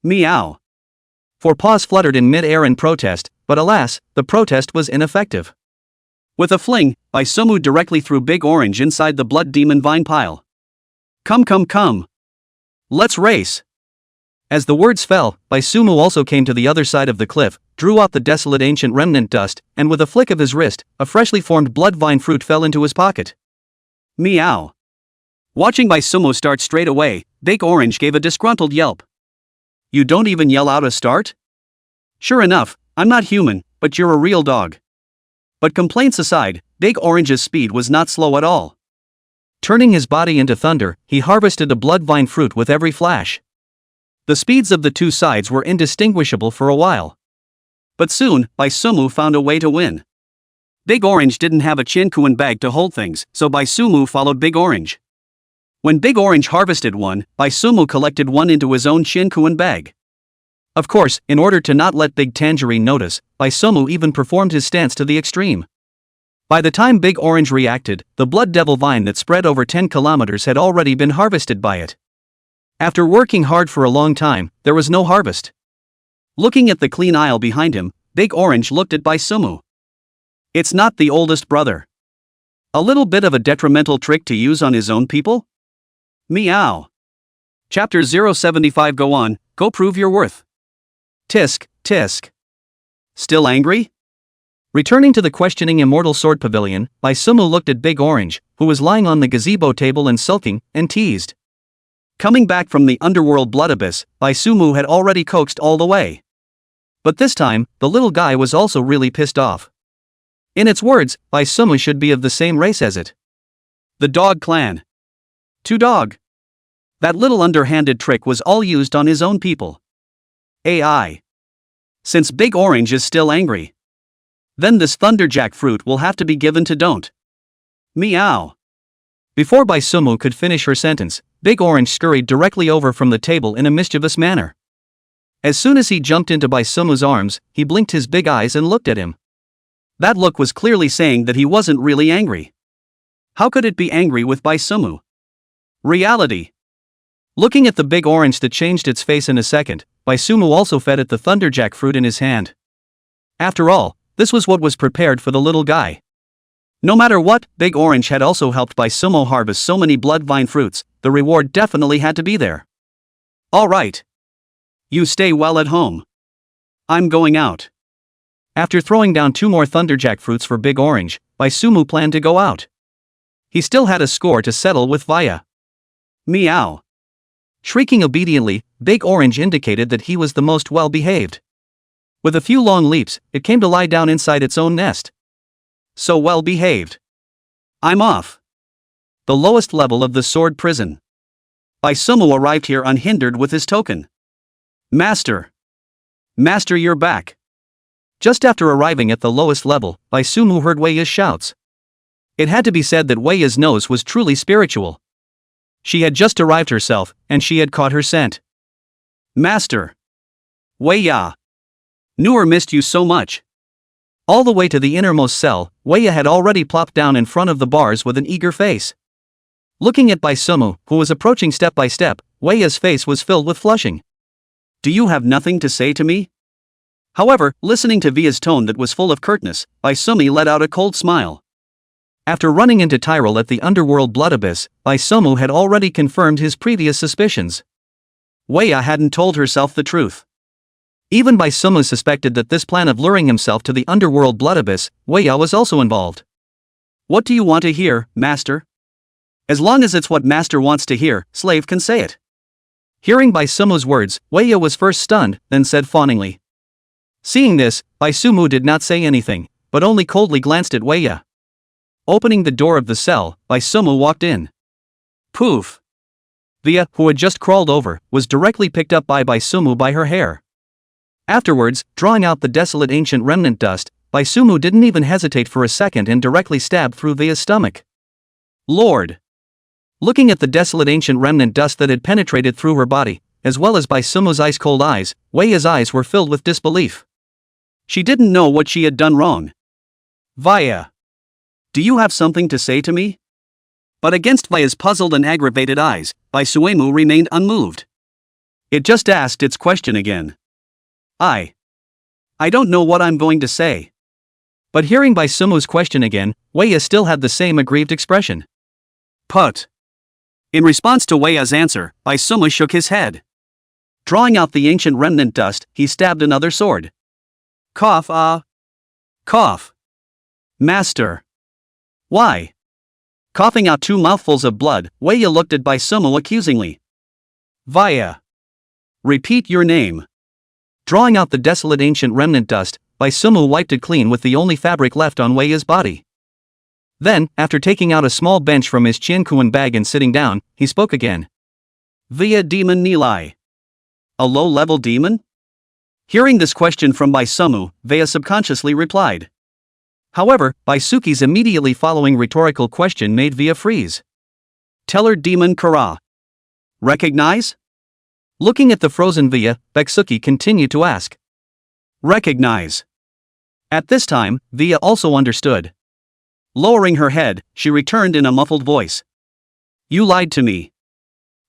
Meow. For paws fluttered in mid-air in protest, but alas, the protest was ineffective. With a fling, Baisumu directly threw Big Orange inside the blood demon vine pile. Come come come. Let's race. As the words fell, Baisumu also came to the other side of the cliff, drew out the desolate ancient remnant dust, and with a flick of his wrist, a freshly formed blood vine fruit fell into his pocket. Meow. Watching Baisumu start straight away, Big Orange gave a disgruntled yelp. You don't even yell out a start? Sure enough, I'm not human, but you're a real dog. But complaints aside, Big Orange's speed was not slow at all. Turning his body into thunder, he harvested a blood vine fruit with every flash. The speeds of the two sides were indistinguishable for a while. But soon, Baisumu found a way to win. Big Orange didn't have a Chinkuan bag to hold things, so Baisumu followed Big Orange. When Big Orange harvested one, Baisumu collected one into his own Chinkuan bag. Of course, in order to not let Big Tangerine notice, Baisumu even performed his stance to the extreme. By the time Big Orange reacted, the blood devil vine that spread over 10 kilometers had already been harvested by it. After working hard for a long time, there was no harvest. Looking at the clean aisle behind him, Big Orange looked at Baisumu. It's not the oldest brother. A little bit of a detrimental trick to use on his own people? Meow. Chapter 075. Go on, go prove your worth. Tisk, tisk. Still angry? Returning to the questioning Immortal Sword Pavilion, Bai Sumu looked at Big Orange, who was lying on the gazebo table and sulking, and teased. Coming back from the underworld blood abyss, Bai Sumu had already coaxed all the way. But this time, the little guy was also really pissed off. In its words, Bai Sumu should be of the same race as it. The dog clan. To dog. That little underhanded trick was all used on his own people. AI. Since Big Orange is still angry, then this thunderjack fruit will have to be given to Don't. Meow. Before Bai Sumu could finish her sentence, Big Orange scurried directly over from the table in a mischievous manner. As soon as he jumped into Bai Sumu's arms, he blinked his big eyes and looked at him. That look was clearly saying that he wasn't really angry. How could it be angry with Bai Sumu? Reality. Looking at the Big Orange that changed its face in a second, Bai Sumu also fed it the thunderjack fruit in his hand. After all, this was what was prepared for the little guy. No matter what, Big Orange had also helped Bai Sumu harvest so many blood vine fruits, the reward definitely had to be there. Alright. You stay well at home. I'm going out. After throwing down 2 more thunderjack fruits for Big Orange, Bai Sumu planned to go out. He still had a score to settle with Vaya. Meow. Shrieking obediently, Big Orange indicated that he was the most well-behaved. With a few long leaps, it came to lie down inside its own nest. So well-behaved. I'm off. The lowest level of the sword prison. Bai Sumu arrived here unhindered with his token. Master. Master, you're back. Just after arriving at the lowest level, Bai Sumu heard Weiya's shouts. It had to be said that Weiya's nose was truly spiritual. She had just arrived herself, and she had caught her scent. Master. Weiya. Knew or missed you so much. All the way to the innermost cell, Weiya had already plopped down in front of the bars with an eager face. Looking at Bai Sumu, who was approaching step by step, Weiya's face was filled with flushing. Do you have nothing to say to me? However, listening to Via's tone that was full of curtness, Bai Sumu let out a cold smile. After running into Tyrell at the underworld blood abyss, Bai Sumu had already confirmed his previous suspicions. Weiya hadn't told herself the truth. Even Bai Sumu suspected that this plan of luring himself to the underworld blood abyss, Weiya was also involved. What do you want to hear, Master? As long as it's what Master wants to hear, slave can say it. Hearing Bai Sumu's words, Weiya was first stunned, then said fawningly. Seeing this, Bai Sumu did not say anything, but only coldly glanced at Weiya. Opening the door of the cell, Bai Sumu walked in. Poof. Via, who had just crawled over, was directly picked up by Bai Sumu by her hair. Afterwards, drawing out the desolate ancient remnant dust, Bai Sumu didn't even hesitate for a second and directly stabbed through Via's stomach. Lord. Looking at the desolate ancient remnant dust that had penetrated through her body, as well as Bai Sumu's ice-cold eyes, Weiya's eyes were filled with disbelief. She didn't know what she had done wrong. Vaya. Do you have something to say to me? But against Vaya's puzzled and aggravated eyes, Bai Suemu remained unmoved. It just asked its question again. I don't know what I'm going to say. But hearing Bai Sumu's question again, Weiya still had the same aggrieved expression. Put. In response to Weiya's answer, Bai Sumu shook his head. Drawing out the ancient remnant dust, he stabbed another sword. Cough. Cough. Master. Why? Coughing out 2 mouthfuls of blood, Weiya looked at Bai Sumu accusingly. Vaya. Repeat your name. Drawing out the desolate ancient remnant dust, Bai Sumu wiped it clean with the only fabric left on Weiya's body. Then, after taking out a small bench from his Qiankuan bag and sitting down, he spoke again. Via demon Nilai. A low-level demon? Hearing this question from Bai Sumu, Vaya subconsciously replied. However, Baisuki's immediately following rhetorical question made Via freeze. Tell her demon Kara. Recognize? Looking at the frozen Via, Baisuki continued to ask. Recognize. At this time, Via also understood. Lowering her head, she returned in a muffled voice. You lied to me.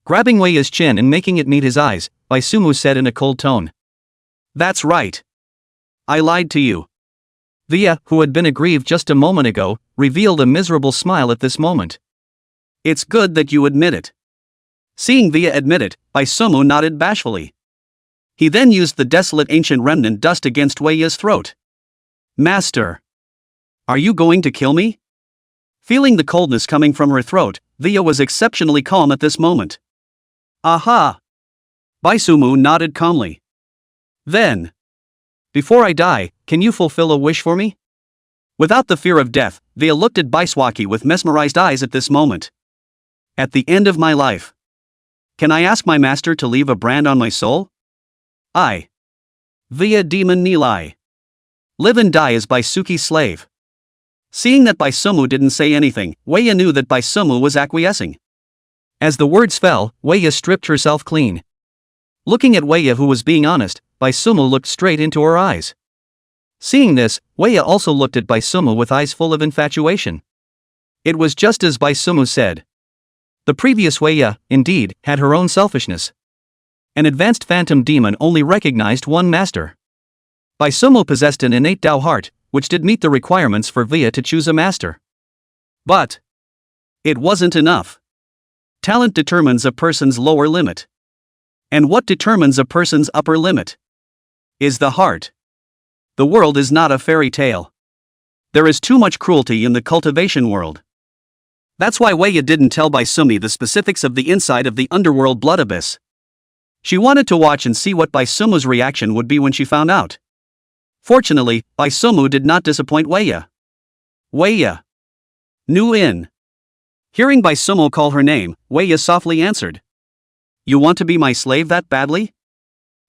Grabbing Weiya's chin and making it meet his eyes, Bai Sumu said in a cold tone. That's right. I lied to you. Via, who had been aggrieved just a moment ago, revealed a miserable smile at this moment. It's good that you admit it. Seeing Via admit it, Bai Sumu nodded bashfully. He then used the desolate ancient remnant dust against Weiya's throat. Master. Are you going to kill me? Feeling the coldness coming from her throat, Via was exceptionally calm at this moment. Aha! Baisumu nodded calmly. Then, before I die, can you fulfill a wish for me? Without the fear of death, Via looked at Baiswaki with mesmerized eyes at this moment. At the end of my life, can I ask my master to leave a brand on my soul? I, Via Demon Nilai, live and die as Baisuki's slave. Seeing that Baisumu didn't say anything, Weya knew that Baisumu was acquiescing. As the words fell, Weya stripped herself clean. Looking at Weya, who was being honest, Baisumu looked straight into her eyes. Seeing this, Weya also looked at Baisumu with eyes full of infatuation. It was just as Baisumu said. The previous Weya, indeed, had her own selfishness. An advanced phantom demon only recognized one master. Baisumu possessed an innate Tao heart, which did meet the requirements for Via to choose a master. But it wasn't enough. Talent determines a person's lower limit. And what determines a person's upper limit? Is the heart. The world is not a fairy tale. There is too much cruelty in the cultivation world. That's why Weya didn't tell Baisumi the specifics of the inside of the underworld blood abyss. She wanted to watch and see what Baisumu's reaction would be when she found out. Fortunately, Baisumu did not disappoint Weya. Weya. Nu in. Hearing Baisumu call her name, Weya softly answered. You want to be my slave that badly?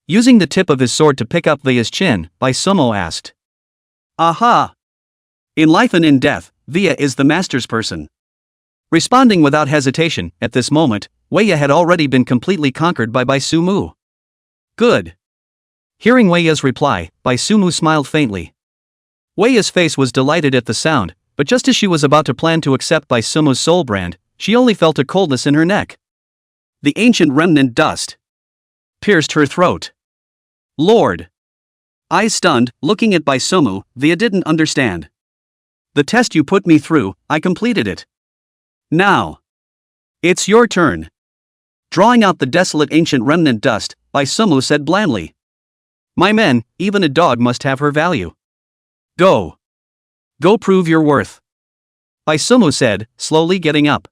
Using the tip of his sword to pick up Via's chin, Baisumu asked. Aha! In life and in death, Via is the master's person. Responding without hesitation, at this moment, Weya had already been completely conquered by Baisumu. Good. Hearing Weya's reply, Baisumu smiled faintly. Weya's face was delighted at the sound, but just as she was about to plan to accept Baisumu's soul brand, she only felt a coldness in her neck. The ancient remnant dust pierced her throat. Lord! Eyes stunned, looking at Baisumu, Via didn't understand. The test you put me through, I completed it. Now, it's your turn. Drawing out the desolate ancient remnant dust, Baisumu said blandly. My men, even a dog must have her value. Go. Go prove your worth. Baisumu said, slowly getting up.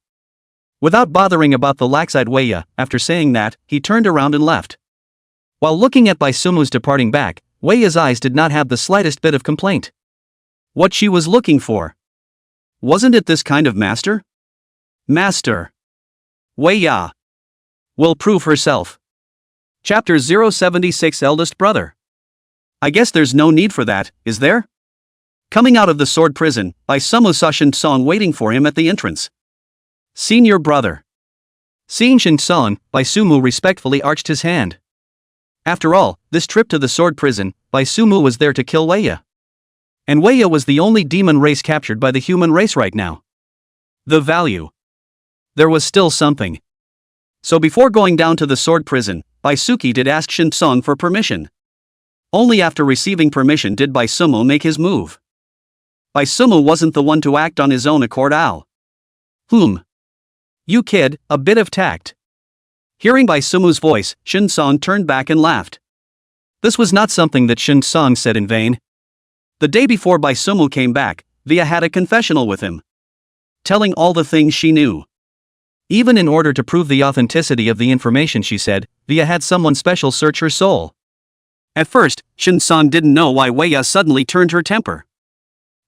Without bothering about the lax-eyed Weya, after saying that, he turned around and left. While looking at Baisumu's departing back, Weya's eyes did not have the slightest bit of complaint. What she was looking for. Wasn't it this kind of master? Master. Weya will prove herself. Chapter 076 Eldest Brother. I guess there's no need for that, is there? Coming out of the sword prison, Baisumu saw Shinsong waiting for him at the entrance. Senior brother. Seeing Shinsong, Baisumu respectfully arched his hand. After all, this trip to the sword prison, Baisumu was there to kill Weya. And Weya was the only demon race captured by the human race right now. The value. There was still something. So before going down to the sword prison, Baisuki did ask Shinsong for permission. Only after receiving permission did Baisumu make his move. Baisumu wasn't the one to act on his own accord. You kid, a bit of tact. Hearing Baisumu's voice, Shinsong turned back and laughed. This was not something that Shinsong said in vain. The day before Baisumu came back, Via had a confessional with him, telling all the things she knew. Even in order to prove the authenticity of the information she said, Via had someone special search her soul. At first, Shinsong didn't know why Weya suddenly turned her temper.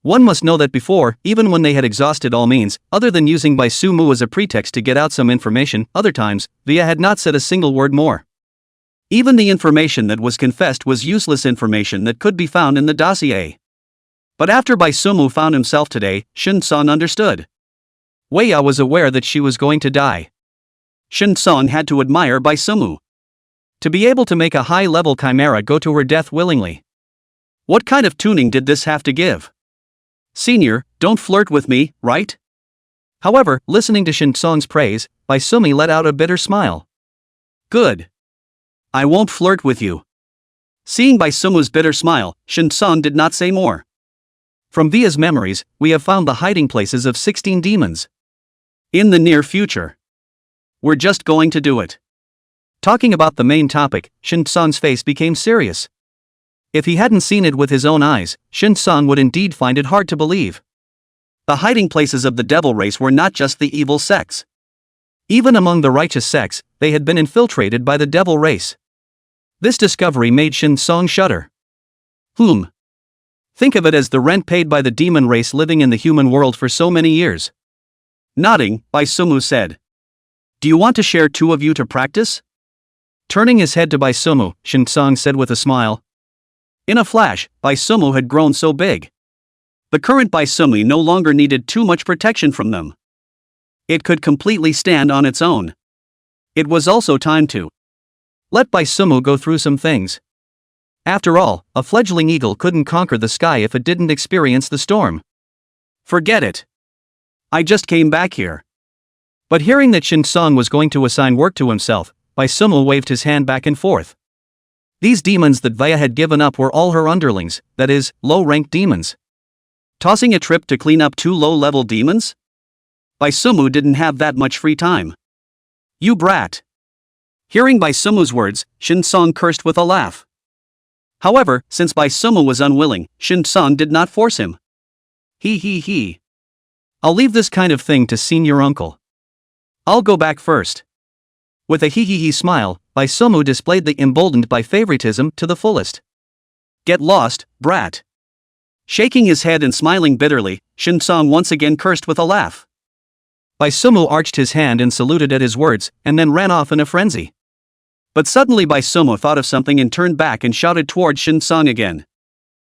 One must know that before, even when they had exhausted all means, other than using Baisumu as a pretext to get out some information, other times, Via had not said a single word more. Even the information that was confessed was useless information that could be found in the dossier. But after Baisumu found himself today, Shinsong understood. Weya was aware that she was going to die. Shinsong had to admire Baisumu. To be able to make a high-level chimera go to her death willingly. What kind of tuning did this have to give? Senior, don't flirt with me, right? However, listening to Shinsong's praise, Baisumi let out a bitter smile. Good. I won't flirt with you. Seeing Baisumu's bitter smile, Shinsong did not say more. From Via's memories, we have found the hiding places of 16 demons. In the near future. We're just going to do it. Talking about the main topic, Shinsong's face became serious. If he hadn't seen it with his own eyes, Shin-sung would indeed find it hard to believe. The hiding places of the devil race were not just the evil sects. Even among the righteous sects, they had been infiltrated by the devil race. This discovery made Shin-sung shudder. Think of it as the rent paid by the demon race living in the human world for so many years. Nodding, Baisumu said. Do you want to share two of you to practice? Turning his head to Baisumu, Shin-sung said with a smile. In a flash, Baisumu had grown so big. The current Baisumu no longer needed too much protection from them. It could completely stand on its own. It was also time to let Baisumu go through some things. After all, a fledgling eagle couldn't conquer the sky if it didn't experience the storm. Forget it. I just came back here. But hearing that Shin-sung was going to assign work to himself, Baisumu waved his hand back and forth. These demons that Vaya had given up were all her underlings, that is, low-ranked demons. Tossing a trip to clean up two low-level demons? Baisumu didn't have that much free time. You brat. Hearing Baisumu's words, Shin-sung cursed with a laugh. However, since Baisumu was unwilling, Shin-sung did not force him. He. I'll leave this kind of thing to senior uncle. I'll go back first. With a he smile, Baisumu displayed the emboldened by favoritism to the fullest. Get lost, brat. Shaking his head and smiling bitterly, Shin-sung once again cursed with a laugh. Baisumu arched his hand and saluted at his words, and then ran off in a frenzy. But suddenly Baisumu thought of something and turned back and shouted toward Shin-sung again.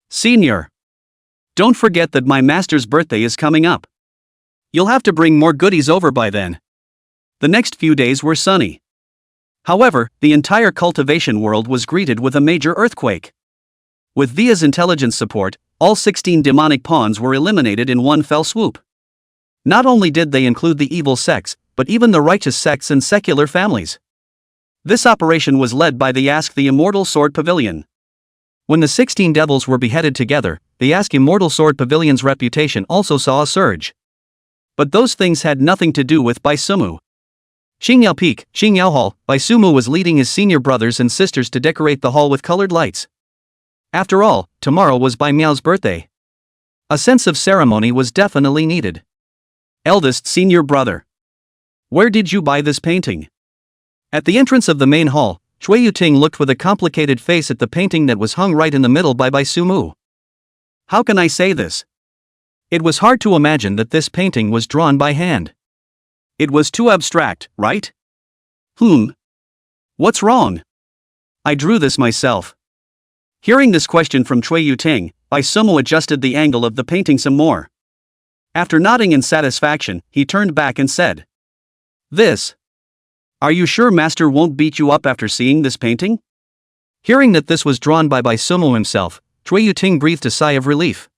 Senior! Don't forget that my master's birthday is coming up. You'll have to bring more goodies over by then. The next few days were sunny. However, the entire cultivation world was greeted with a major earthquake. With Via's intelligence support, all 16 demonic pawns were eliminated in one fell swoop. Not only did they include the evil sects, but even the righteous sects and secular families. This operation was led by the Immortal Sword Pavilion. When the 16 devils were beheaded together, the Immortal Sword Pavilion's reputation also saw a surge. But those things had nothing to do with Baisumu. Xingyao Peak, Xingyao Hall, Baisumu was leading his senior brothers and sisters to decorate the hall with colored lights. After all, tomorrow was Bai Miao's birthday. A sense of ceremony was definitely needed. Eldest senior brother. Where did you buy this painting? At the entrance of the main hall, Chui Yuting looked with a complicated face at the painting that was hung right in the middle by Baisumu. How can I say this? It was hard to imagine that this painting was drawn by hand. It was too abstract, right? What's wrong? I drew this myself. Hearing this question from Chui Yuting, Baisumu adjusted the angle of the painting some more. After nodding in satisfaction, he turned back and said, This. Are you sure Master won't beat you up after seeing this painting? Hearing that this was drawn by Baisumu himself, Chui Yuting breathed a sigh of relief.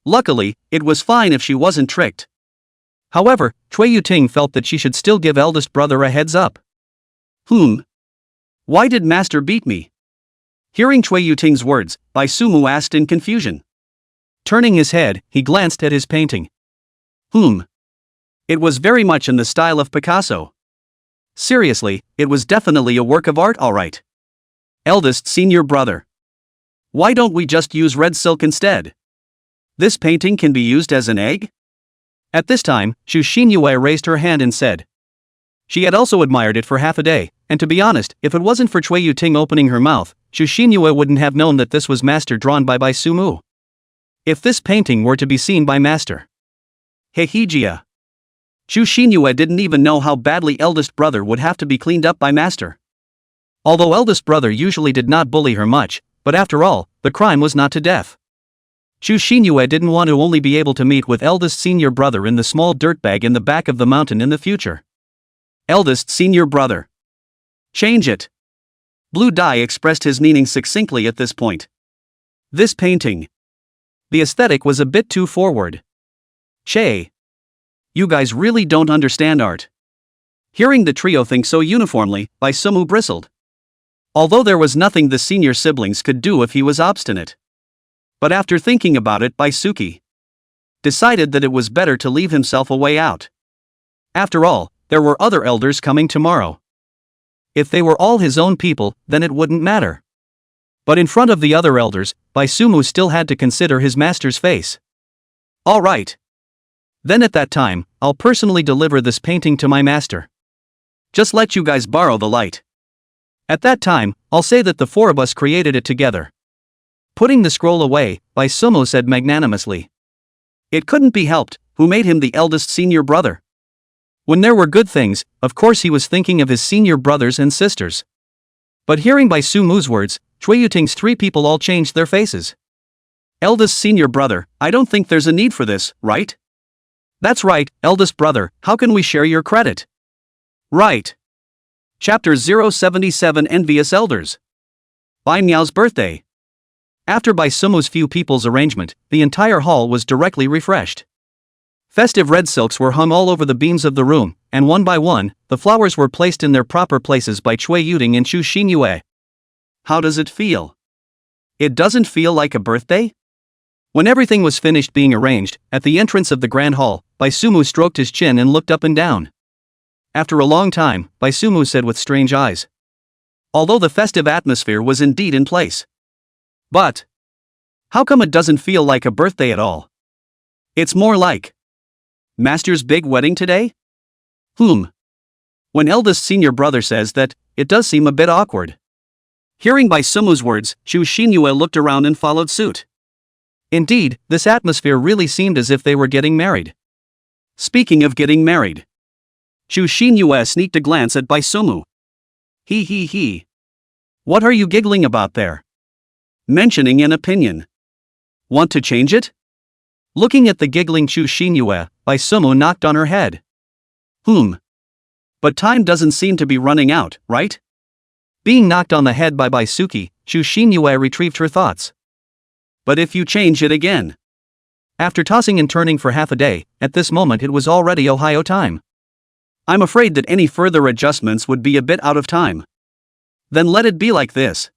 Luckily, it was fine if she wasn't tricked. However, Chui Yuting felt that she should still give eldest brother a heads up. Why did Master beat me? Hearing Chui Yuting's words, Baisumu asked in confusion. Turning his head, he glanced at his painting. It was very much in the style of Picasso. Seriously, it was definitely a work of art, alright. Eldest senior brother. Why don't we just use red silk instead? This painting can be used as an egg? At this time, Xu Xinyue raised her hand and said. She had also admired it for half a day, and to be honest, if it wasn't for Chui Yuting opening her mouth, Xu Xinyue wouldn't have known that this was Master drawn by Baisumu. If this painting were to be seen by Master. Hehegia. Xu Xinyue didn't even know how badly eldest brother would have to be cleaned up by Master. Although eldest brother usually did not bully her much, but after all, the crime was not to death. Xu Xinyue didn't want to only be able to meet with eldest senior brother in the small dirtbag in the back of the mountain in the future. Eldest senior brother. Change it. Blue Dye expressed his meaning succinctly at this point. This painting. The aesthetic was a bit too forward. Che. You guys really don't understand art. Hearing the trio think so uniformly, Baisumu bristled. Although there was nothing the senior siblings could do if he was obstinate. But after thinking about it, Baisuki decided that it was better to leave himself a way out. After all, there were other elders coming tomorrow. If they were all his own people, then it wouldn't matter. But in front of the other elders, Bai Sumu still had to consider his master's face. All right. Then at that time, I'll personally deliver this painting to my master. Just let you guys borrow the light. At that time, I'll say that the four of us created it together. Putting the scroll away, Bai Sumu said magnanimously. It couldn't be helped, who made him the eldest senior brother? When there were good things, of course he was thinking of his senior brothers and sisters. But hearing Bai Sumu's words, Cui Yuting's three people all changed their faces. Eldest senior brother, I don't think there's a need for this, right? That's right, eldest brother, how can we share your credit? Right. Chapter 077 Envious Elders. Bai Miao's birthday. After Bai Sumu's few people's arrangement, the entire hall was directly refreshed. Festive red silks were hung all over the beams of the room, and one by one, the flowers were placed in their proper places by Cui Yuting and Chu Xinyue. How does it feel? It doesn't feel like a birthday? When everything was finished being arranged, at the entrance of the grand hall, Bai Sumu stroked his chin and looked up and down. After a long time, Bai Sumu said with strange eyes. Although the festive atmosphere was indeed in place. But how come it doesn't feel like a birthday at all? It's more like Master's big wedding today? When eldest senior brother says that, it does seem a bit awkward. Hearing Bai Sumu's words, Chu Xinyue looked around and followed suit. Indeed, this atmosphere really seemed as if they were getting married. Speaking of getting married, Chu Xinyue sneaked a glance at Bai Sumu. He. What are you giggling about there? Mentioning an opinion. Want to change it? Looking at the giggling Chu Xinyue, Bai Sumu knocked on her head. But time doesn't seem to be running out, right? Being knocked on the head by Bai Suki, Chu Xinyue retrieved her thoughts. But if you change it again? After tossing and turning for half a day, at this moment it was already Ohio time. I'm afraid that any further adjustments would be a bit out of time. Then let it be like this.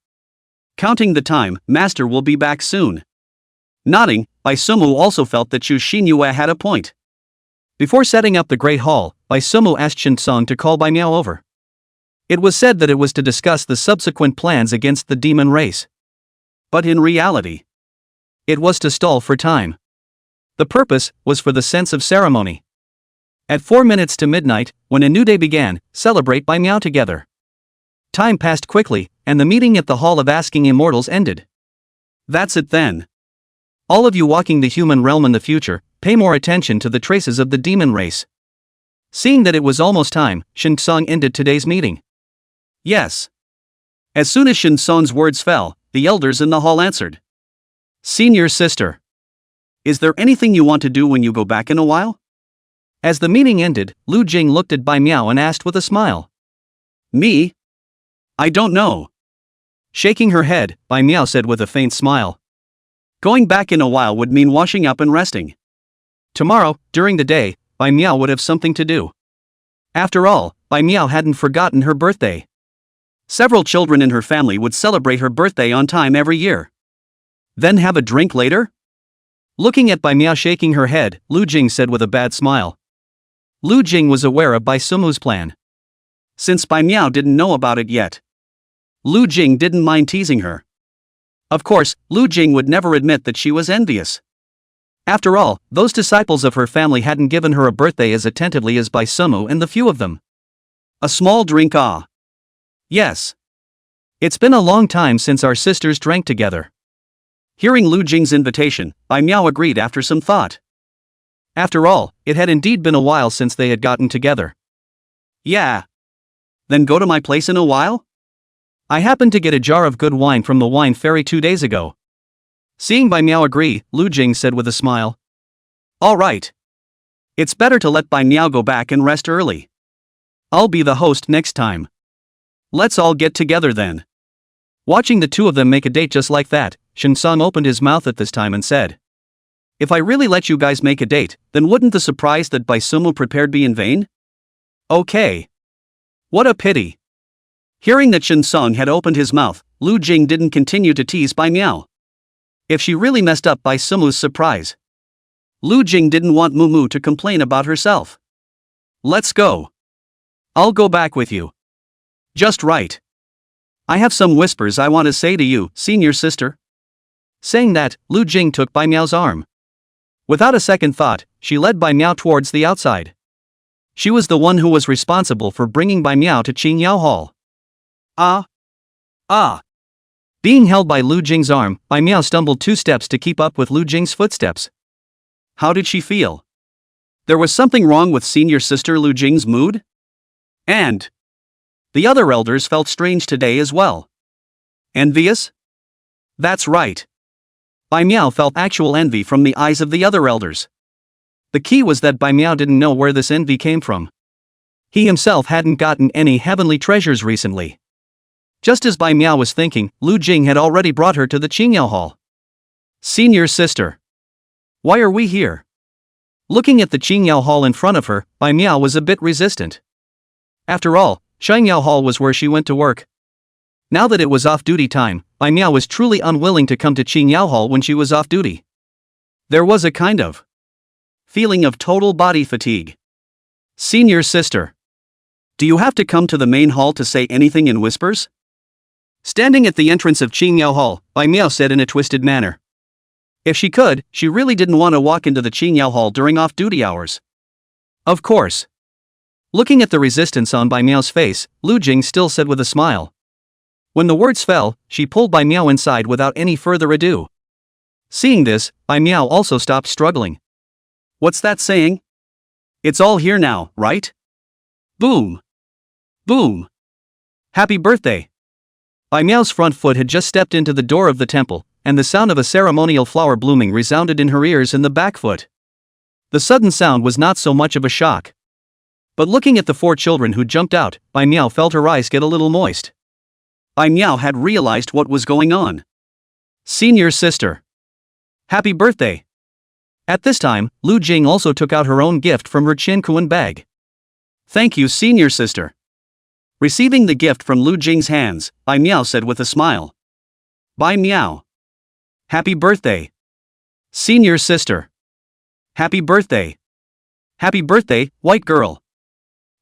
Counting the time, Master will be back soon. Nodding, Bai Sumu also felt that Chu Xinyue had a point. Before setting up the Great Hall, Bai Sumu asked Shin Song to call Bai Miao over. It was said that it was to discuss the subsequent plans against the demon race. But in reality, it was to stall for time. The purpose was for the sense of ceremony. At 4 minutes to midnight, when a new day began, celebrate Bai Miao together. Time passed quickly, and the meeting at the Hall of Asking Immortals ended. That's it then. All of you walking the human realm in the future, pay more attention to the traces of the demon race. Seeing that it was almost time, Shin Song ended today's meeting. Yes. As soon as Shin Song's words fell, the elders in the hall answered. Senior sister. Is there anything you want to do when you go back in a while? As the meeting ended, Lu Jing looked at Bai Miao and asked with a smile. Me? I don't know. Shaking her head, Bai Miao said with a faint smile. Going back in a while would mean washing up and resting. Tomorrow, during the day, Bai Miao would have something to do. After all, Bai Miao hadn't forgotten her birthday. Several children in her family would celebrate her birthday on time every year. Then have a drink later? Looking at Bai Miao shaking her head, Lu Jing said with a bad smile. Lu Jing was aware of Bai Sumu's plan. Since Bai Miao didn't know about it yet, Lu Jing didn't mind teasing her. Of course, Lu Jing would never admit that she was envious. After all, those disciples of her family hadn't given her a birthday as attentively as Bai Sumu and the few of them. A small drink, ah. Yes. It's been a long time since our sisters drank together. Hearing Lu Jing's invitation, Bai Miao agreed after some thought. After all, it had indeed been a while since they had gotten together. Yeah. Then go to my place in a while? I happened to get a jar of good wine from the wine fairy 2 days ago. Seeing Bai Miao agree, Lu Jing said with a smile. All right. It's better to let Bai Miao go back and rest early. I'll be the host next time. Let's all get together then. Watching the two of them make a date just like that, Shin Song opened his mouth at this time and said. If I really let you guys make a date, then wouldn't the surprise that Bai Sumu prepared be in vain? Okay. What a pity. Hearing that Shin Song had opened his mouth, Lu Jing didn't continue to tease Bai Miao. If she really messed up Bai Sumu's surprise, Lu Jing didn't want Mumu to complain about herself. Let's go. I'll go back with you. Just right. I have some whispers I want to say to you, senior sister. Saying that, Lu Jing took Bai Miao's arm. Without a second thought, she led Bai Miao towards the outside. She was the one who was responsible for bringing Bai Miao to Qingyao Hall. Ah! Being held by Lu Jing's arm, Bai Miao stumbled 2 steps to keep up with Lu Jing's footsteps. How did she feel? There was something wrong with senior sister Lu Jing's mood? And the other elders felt strange today as well. Envious? That's right. Bai Miao felt actual envy from the eyes of the other elders. The key was that Bai Miao didn't know where this envy came from. He himself hadn't gotten any heavenly treasures recently. Just as Bai Miao was thinking, Lu Jing had already brought her to the Qingyao Hall. Senior sister. Why are we here? Looking at the Qingyao Hall in front of her, Bai Miao was a bit resistant. After all, Qingyao Hall was where she went to work. Now that it was off-duty time, Bai Miao was truly unwilling to come to Qingyao Hall when she was off-duty. There was a kind of feeling of total body fatigue. Senior sister. Do you have to come to the main hall to say anything in whispers? Standing at the entrance of Qingyao Hall, Bai Miao said in a twisted manner. If she could, she really didn't want to walk into the Qingyao Hall during off-duty hours. Of course. Looking at the resistance on Bai Miao's face, Lu Jing still said with a smile. When the words fell, she pulled Bai Miao inside without any further ado. Seeing this, Bai Miao also stopped struggling. What's that saying? It's all here now, right? Boom! Boom! Happy birthday! Bai Miao's front foot had just stepped into the door of the temple, and the sound of a ceremonial flower blooming resounded in her ears in the back foot. The sudden sound was not so much of a shock. But looking at the 4 children who jumped out, Bai Miao felt her eyes get a little moist. Bai Miao had realized what was going on. Senior sister. Happy birthday. At this time, Lu Jing also took out her own gift from her Qinkuan bag. Thank you, senior sister. Receiving the gift from Lu Jing's hands, Bai Miao said with a smile. Bai Miao. Happy birthday. Senior sister. Happy birthday. Happy birthday, white girl.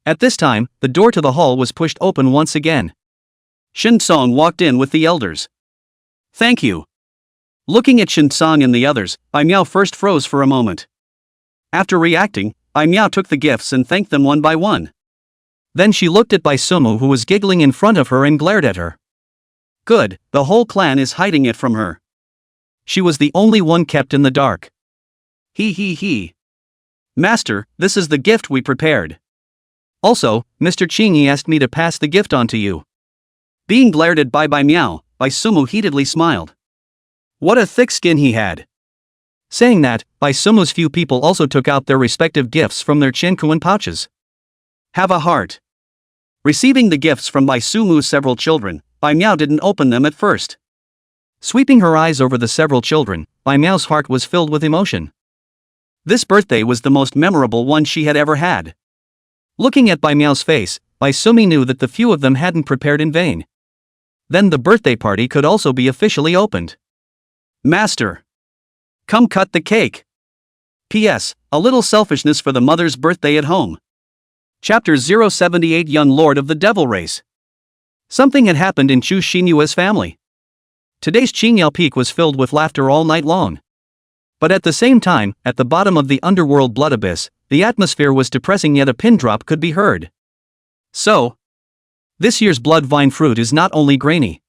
At this time, the door to the hall was pushed open once again. Shin Song walked in with the elders. Thank you. Looking at Shin Song and the others, Bai Miao first froze for a moment. After reacting, Bai Miao took the gifts and thanked them one by one. Then she looked at Bai Sumu, who was giggling in front of her, and glared at her. Good, the whole clan is hiding it from her. She was the only one kept in the dark. He. Master, this is the gift we prepared. Also, Mr. Qingyi asked me to pass the gift on to you. Being glared at by Bai Miao, Bai Sumu heatedly smiled. What a thick skin he had. Saying that, Bai Sumu's few people also took out their respective gifts from their Qinkuan pouches. Have a heart. Receiving the gifts from Bai Sumu's several children, Bai Miao didn't open them at first. Sweeping her eyes over the several children, Bai Miao's heart was filled with emotion. This birthday was the most memorable one she had ever had. Looking at Bai Miao's face, Bai Sumi knew that the few of them hadn't prepared in vain. Then the birthday party could also be officially opened. Master. Come cut the cake. P.S. A little selfishness for the mother's birthday at home. Chapter 078 Young Lord of the Devil Race. Something had happened in Chu Xinyue's family. Today's Qingyao Peak was filled with laughter all night long. But at the same time, at the bottom of the underworld blood abyss, the atmosphere was depressing, yet a pin drop could be heard. So, this year's blood vine fruit is not only grainy.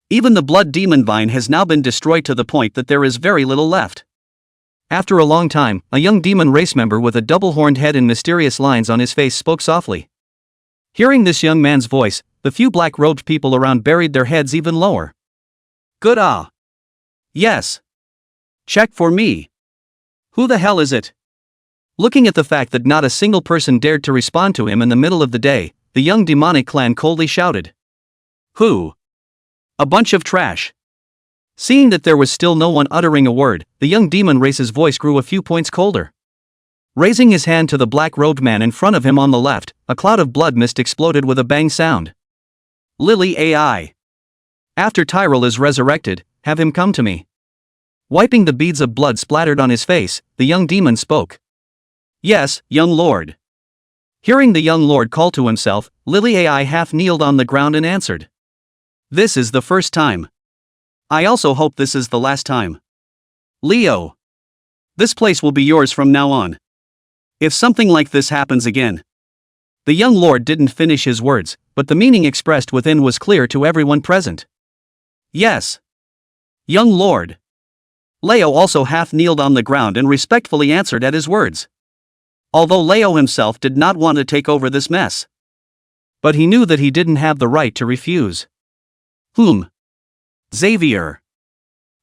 Even the blood demon vine has now been destroyed to the point that there is very little left. After a long time, a young demon race member with a double-horned head and mysterious lines on his face spoke softly. Hearing this young man's voice, the few black-robed people around buried their heads even lower. Good Yes. Check for me. Who the hell is it? Looking at the fact that not a single person dared to respond to him in the middle of the day, the young demonic clan coldly shouted. Who? A bunch of trash. Seeing that there was still no one uttering a word, the young demon race's voice grew a few points colder. Raising his hand to the black-robed man in front of him on the left, a cloud of blood mist exploded with a bang sound. Lily AI. After Tyrell is resurrected, have him come to me. Wiping the beads of blood splattered on his face, the young demon spoke. Yes, young lord. Hearing the young lord call to himself, Lily AI half kneeled on the ground and answered. This is the first time. I also hope this is the last time. Leo. This place will be yours from now on. If something like this happens again. The young lord didn't finish his words, but the meaning expressed within was clear to everyone present. Yes. Young lord. Leo also half kneeled on the ground and respectfully answered at his words. Although Leo himself did not want to take over this mess. But he knew that he didn't have the right to refuse. Xavier.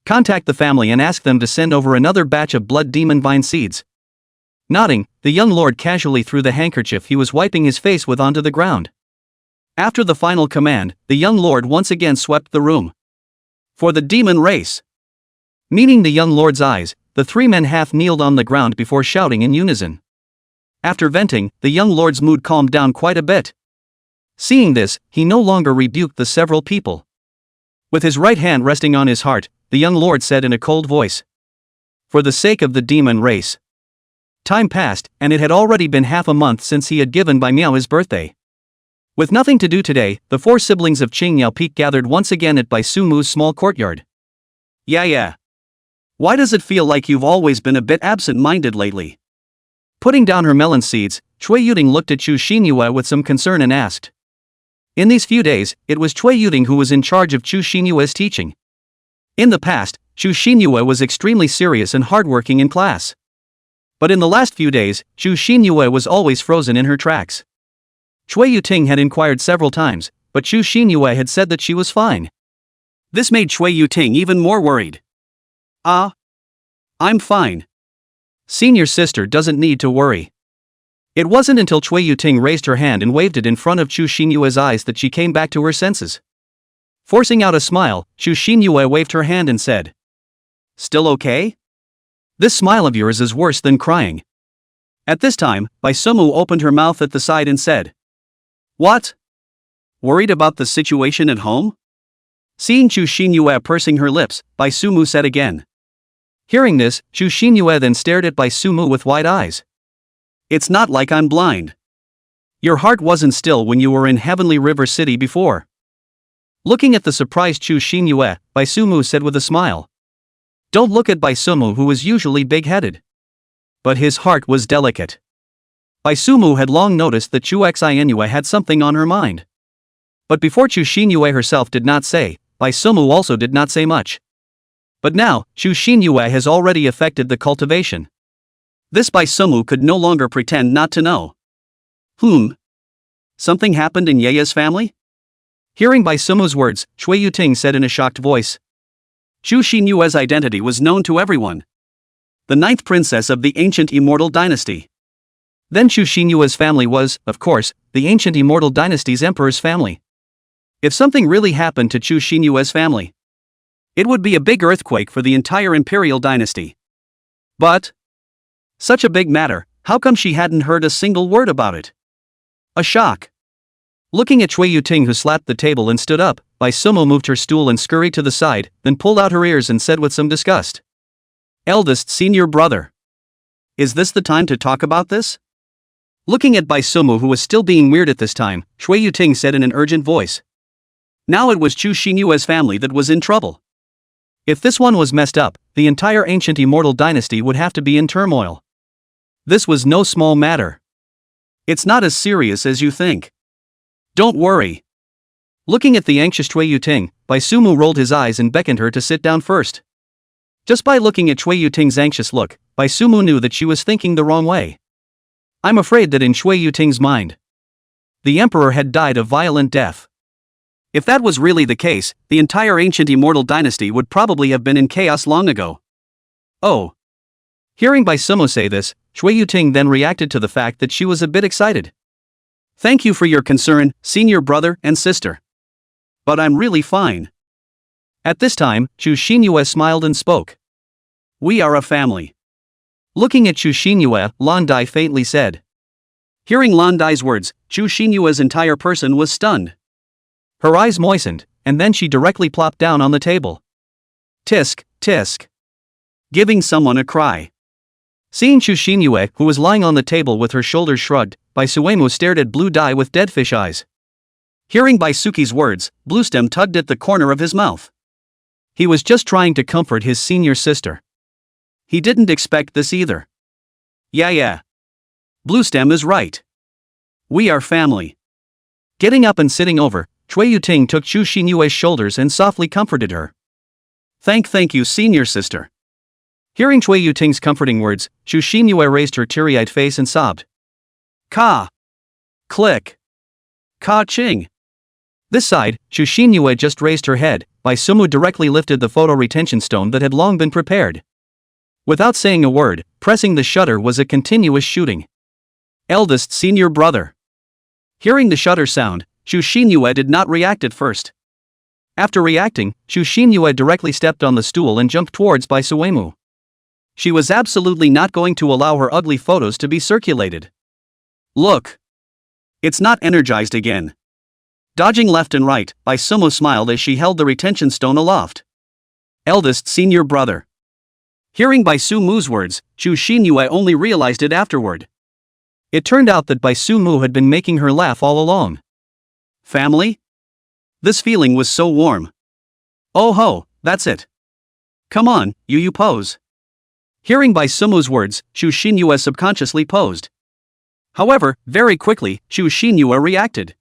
Contact the family and ask them to send over another batch of blood demon vine seeds. Nodding, the young lord casually threw the handkerchief he was wiping his face with onto the ground. After the final command, the young lord once again swept the room. For the demon race. Meeting the young lord's eyes, the three men half kneeled on the ground before shouting in unison. After venting, the young lord's mood calmed down quite a bit. Seeing this, he no longer rebuked the several people. With his right hand resting on his heart, the young lord said in a cold voice. For the sake of the demon race. Time passed, and it had already been half a month since he had given Bai Miao his birthday. With nothing to do today, the four siblings of Qing Yao Peak gathered once again at Bai Sumu's small courtyard. Yeah. Why does it feel like you've always been a bit absent-minded lately? Putting down her melon seeds, Cui Yuting looked at Chu Xinyue with some concern and asked. In these few days, it was Cui Yuting who was in charge of Chu Xinyue's teaching. In the past, Chu Xinyue was extremely serious and hardworking in class. But in the last few days, Chu Xinyue was always frozen in her tracks. Cui Yuting had inquired several times, but Chu Xinyue had said that she was fine. This made Cui Yuting even more worried. I'm fine. Senior sister doesn't need to worry. It wasn't until Cui Yuting raised her hand and waved it in front of Chu Xinyue's eyes that she came back to her senses. Forcing out a smile, Chu Xinyue waved her hand and said. Still okay? This smile of yours is worse than crying. At this time, Bai Sumu opened her mouth at the side and said. What? Worried about the situation at home? Seeing Chu Xinyue pursing her lips, Bai Sumu said again. Hearing this, Chu Xinyue then stared at Bai Sumu with wide eyes. It's not like I'm blind. Your heart wasn't still when you were in Heavenly River City before. Looking at the surprised Chu Xinyue, Bai Sumu said with a smile. Don't look at Bai Sumu, who was usually big-headed. But his heart was delicate. Bai Sumu had long noticed that Chu Xinyue had something on her mind. But before Chu Xinyue herself did not say, Bai Sumu also did not say much. But now, Chu Xinyue has already affected the cultivation. This Bai Sumu could no longer pretend not to know. Something happened in Yeya's family? Hearing Bai Sumu's words, Cui Yuting said in a shocked voice. Chu Xinyue's identity was known to everyone. The ninth princess of the ancient Immortal dynasty. Then Chu Xinyue's family was, of course, the ancient Immortal dynasty's emperor's family. If something really happened to Chu Xinyue's family, it would be a big earthquake for the entire imperial dynasty. But such a big matter, how come she hadn't heard a single word about it? A shock. Looking at Cui Yuting, who slapped the table and stood up, Bai Sumu moved her stool and scurried to the side, then pulled out her ears and said with some disgust. Eldest senior brother. Is this the time to talk about this? Looking at Bai Sumu, who was still being weird at this time, Cui Yuting said in an urgent voice. Now it was Chu Xinyue's family that was in trouble. If this one was messed up, the entire ancient Immortal dynasty would have to be in turmoil. This was no small matter. It's not as serious as you think. Don't worry. Looking at the anxious Cui Yuting, Bai Sumu rolled his eyes and beckoned her to sit down first. Just by looking at Cui Yuting's anxious look, Bai Sumu knew that she was thinking the wrong way. I'm afraid that in Cui Yuting's mind, the emperor had died a violent death. If that was really the case, the entire ancient Immortal dynasty would probably have been in chaos long ago. Oh. Hearing Bai Sumu say this, Cui Yuting then reacted to the fact that she was a bit excited. Thank you for your concern, senior brother and sister. But I'm really fine. At this time, Chu Xinyue smiled and spoke. We are a family. Looking at Chu Xinyue, Lan Dai faintly said. Hearing Lan Dai's words, Chu Xinyue's entire person was stunned. Her eyes moistened, and then she directly plopped down on the table. Tisk, tisk. Giving someone a cry. Seeing Chu Xinyue, who was lying on the table with her shoulders shrugged, Bai Suemu stared at Blue Dai with dead fish eyes. Hearing Baisuke's words, Bluestem tugged at the corner of his mouth. He was just trying to comfort his senior sister. He didn't expect this either. Yeah. Bluestem is right. We are family. Getting up and sitting over, Chui Yuting took Chu Xinyue's shoulders and softly comforted her. Thank you, senior sister. Hearing Chui Yuting's comforting words, Chu Xinyue raised her teary-eyed face and sobbed. Ka. Click. Ka Ching. This side, Chu Xinyue just raised her head. Baisumu directly lifted the photo retention stone that had long been prepared. Without saying a word, pressing the shutter was a continuous shooting. Eldest senior brother. Hearing the shutter sound, Chu Xinyue did not react at first. After reacting, Chu Xinyue directly stepped on the stool and jumped towards Baisuemu. She was absolutely not going to allow her ugly photos to be circulated. Look. It's not energized again. Dodging left and right, Baisumu smiled as she held the retention stone aloft. Eldest senior brother. Hearing Baisumu's words, Chu Xinyue only realized it afterward. It turned out that Baisumu had been making her laugh all along. Family? This feeling was so warm. Oh ho, that's it. Come on, you pose. Hearing Baisumu's words, Chu Xinyue subconsciously posed. However, very quickly, Chu Xinyue reacted.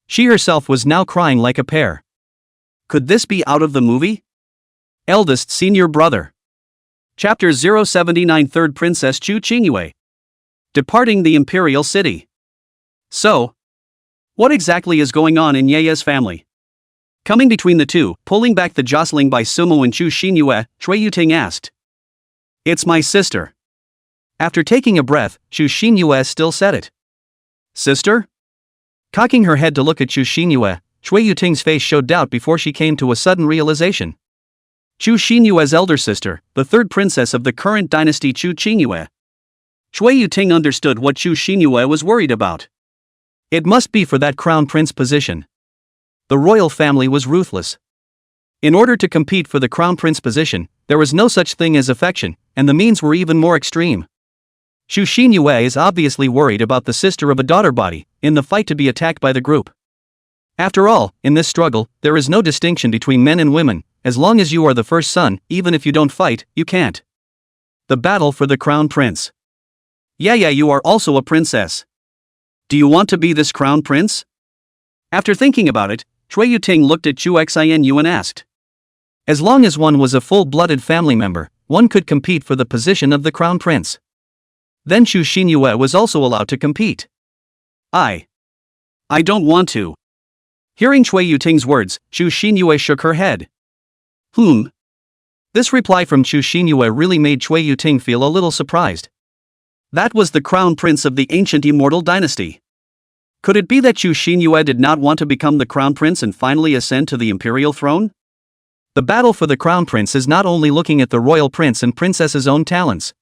She herself was now crying like a pear. Could this be out of the movie? Eldest senior brother. Chapter 079 Third Princess Chu Xinyue. Departing the Imperial City. So, what exactly is going on in Yeye's family? Coming between the two, pulling back the jostling Baisumu and Chu Xinyue, Chui Yuting asked. It's my sister. After taking a breath, Chu Xinyue still said it. Sister? Cocking her head to look at Chu Xinyue, Chui Yuting's face showed doubt before she came to a sudden realization. Chu Xinyue's elder sister, the third princess of the current dynasty Chu Xinyue. Chui Yuting understood what Chu Xinyue was worried about. It must be for that crown prince position. The royal family was ruthless. In order to compete for the crown prince position, there was no such thing as affection, and the means were even more extreme. Chu Xinyue is obviously worried about the sister of a daughter body, in the fight to be attacked by the group. After all, in this struggle, there is no distinction between men and women. As long as you are the first son, even if you don't fight, you can't. The battle for the crown prince. Yeah, you are also a princess. Do you want to be this crown prince? After thinking about it, Chui Yuting looked at Chu Xinu and asked. As long as one was a full-blooded family member, one could compete for the position of the crown prince. Then Chu Xinyue was also allowed to compete. I don't want to. Hearing Chui Yuting's words, Chu Xinyue shook her head. This reply from Chu Xinyue really made Chui Yuting feel a little surprised. That was the crown prince of the ancient Immortal dynasty. Could it be that Chu Xinyue did not want to become the crown prince and finally ascend to the imperial throne? The battle for the crown prince is not only looking at the royal prince and princess's own talents.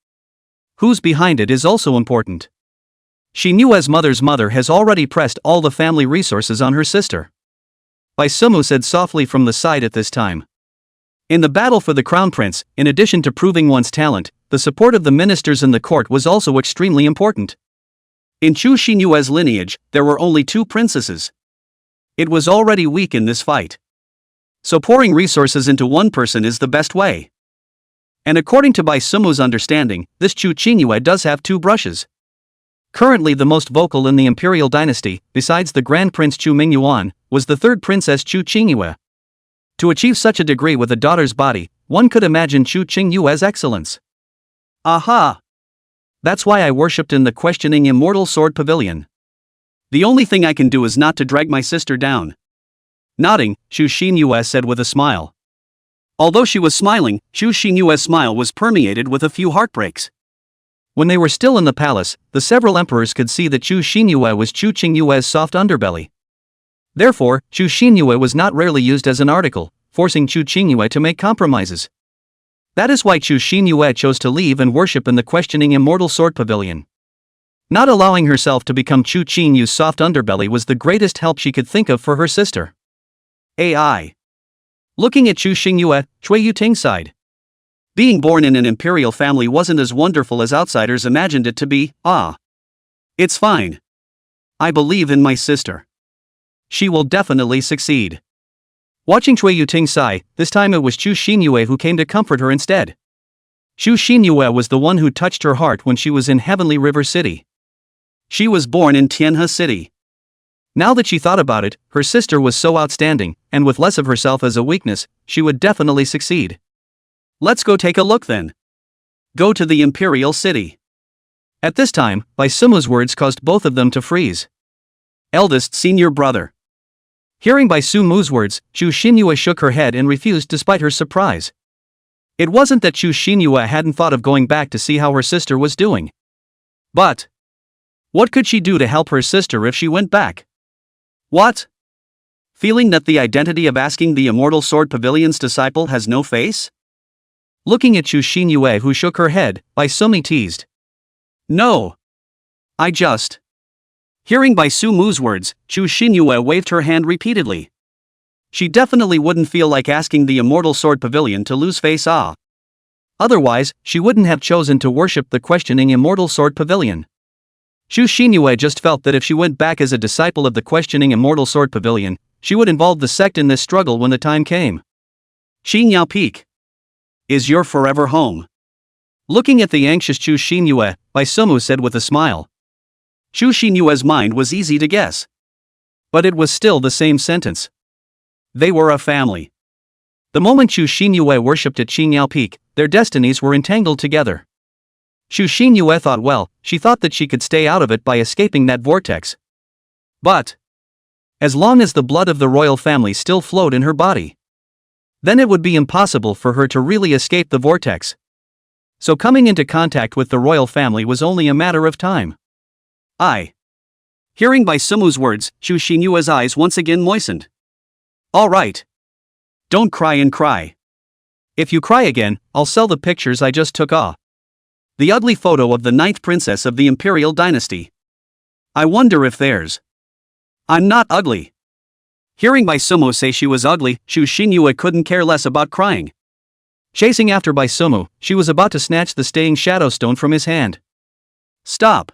Who's behind it is also important. Xinyue's mother's mother has already pressed all the family resources on her sister. Baisumu said softly from the side at this time. In the battle for the crown prince, in addition to proving one's talent, the support of the ministers in the court was also extremely important. In Chu Xinyue's lineage, there were only 2 princesses. It was already weak in this fight. So pouring resources into one person is the best way. And according to Baisumu's understanding, this Chu Xinyue does have 2 brushes. Currently the most vocal in the imperial dynasty, besides the Grand Prince Chu Mingyuan, was the third princess Chu Xinyue. To achieve such a degree with a daughter's body, one could imagine Chu Xinyue's excellence. Aha! That's why I worshipped in the questioning Immortal Sword Pavilion. The only thing I can do is not to drag my sister down. Nodding, Chu Xinyue said with a smile. Although she was smiling, Chu Xinyue's smile was permeated with a few heartbreaks. When they were still in the palace, the several emperors could see that Chu Xinyue was Chu Qingyue's soft underbelly. Therefore, Chu Xinyue was not rarely used as an article, forcing Chu Qingyue to make compromises. That is why Chu Xinyue chose to leave and worship in the questioning Immortal Sword Pavilion. Not allowing herself to become Chu Qinyue's soft underbelly was the greatest help she could think of for her sister. AI. Looking at Chu Xinyue, Chui Yuting sighed. Being born in an imperial family wasn't as wonderful as outsiders imagined it to be. It's fine. I believe in my sister. She will definitely succeed. Watching Cui Yuting sigh, this time it was Chu Xinyue who came to comfort her instead. Chu Xinyue was the one who touched her heart when she was in Heavenly River City. She was born in Tianhe City. Now that she thought about it, her sister was so outstanding, and with less of herself as a weakness, she would definitely succeed. Let's go take a look then. Go to the Imperial City. At this time, Bai Sumu's words caused both of them to freeze. Eldest senior brother. Hearing Bai Sumu's words, Chu Xinyue shook her head and refused despite her surprise. It wasn't that Chu Xinyue hadn't thought of going back to see how her sister was doing. But what could she do to help her sister if she went back? What? Feeling that the identity of asking the Immortal Sword Pavilion's disciple has no face? Looking at Chu Xinyue who shook her head, Bai Sumi teased. No. I just. Hearing Bai Sumu's words, Chu Xinyue waved her hand repeatedly. She definitely wouldn't feel like asking the Immortal Sword Pavilion to lose face. Otherwise, she wouldn't have chosen to worship the questioning Immortal Sword Pavilion. Chu Xinyue just felt that if she went back as a disciple of the questioning Immortal Sword Pavilion, she would involve the sect in this struggle when the time came. Qingyao Peak is your forever home. Looking at the anxious Chu Xinyue, Bai Sumu said with a smile. Chu Xinyue's mind was easy to guess. But it was still the same sentence. They were a family. The moment Chu Xinyue worshipped at Qingyao Peak, their destinies were entangled together. Chu Xinyue thought she thought that she could stay out of it by escaping that vortex. But as long as the blood of the royal family still flowed in her body, then it would be impossible for her to really escape the vortex. So coming into contact with the royal family was only a matter of time. Hearing Bai Sumu's words, Chu Xinyue's eyes once again moistened. All right. Don't cry and cry. If you cry again, I'll sell the pictures I just took. The ugly photo of the 9th princess of the Imperial Dynasty. I wonder if there's. I'm not ugly. Hearing Bai Sumu say she was ugly, Chu Xinyue couldn't care less about crying. Chasing after Bai Sumu, she was about to snatch the staying shadow stone from his hand. Stop.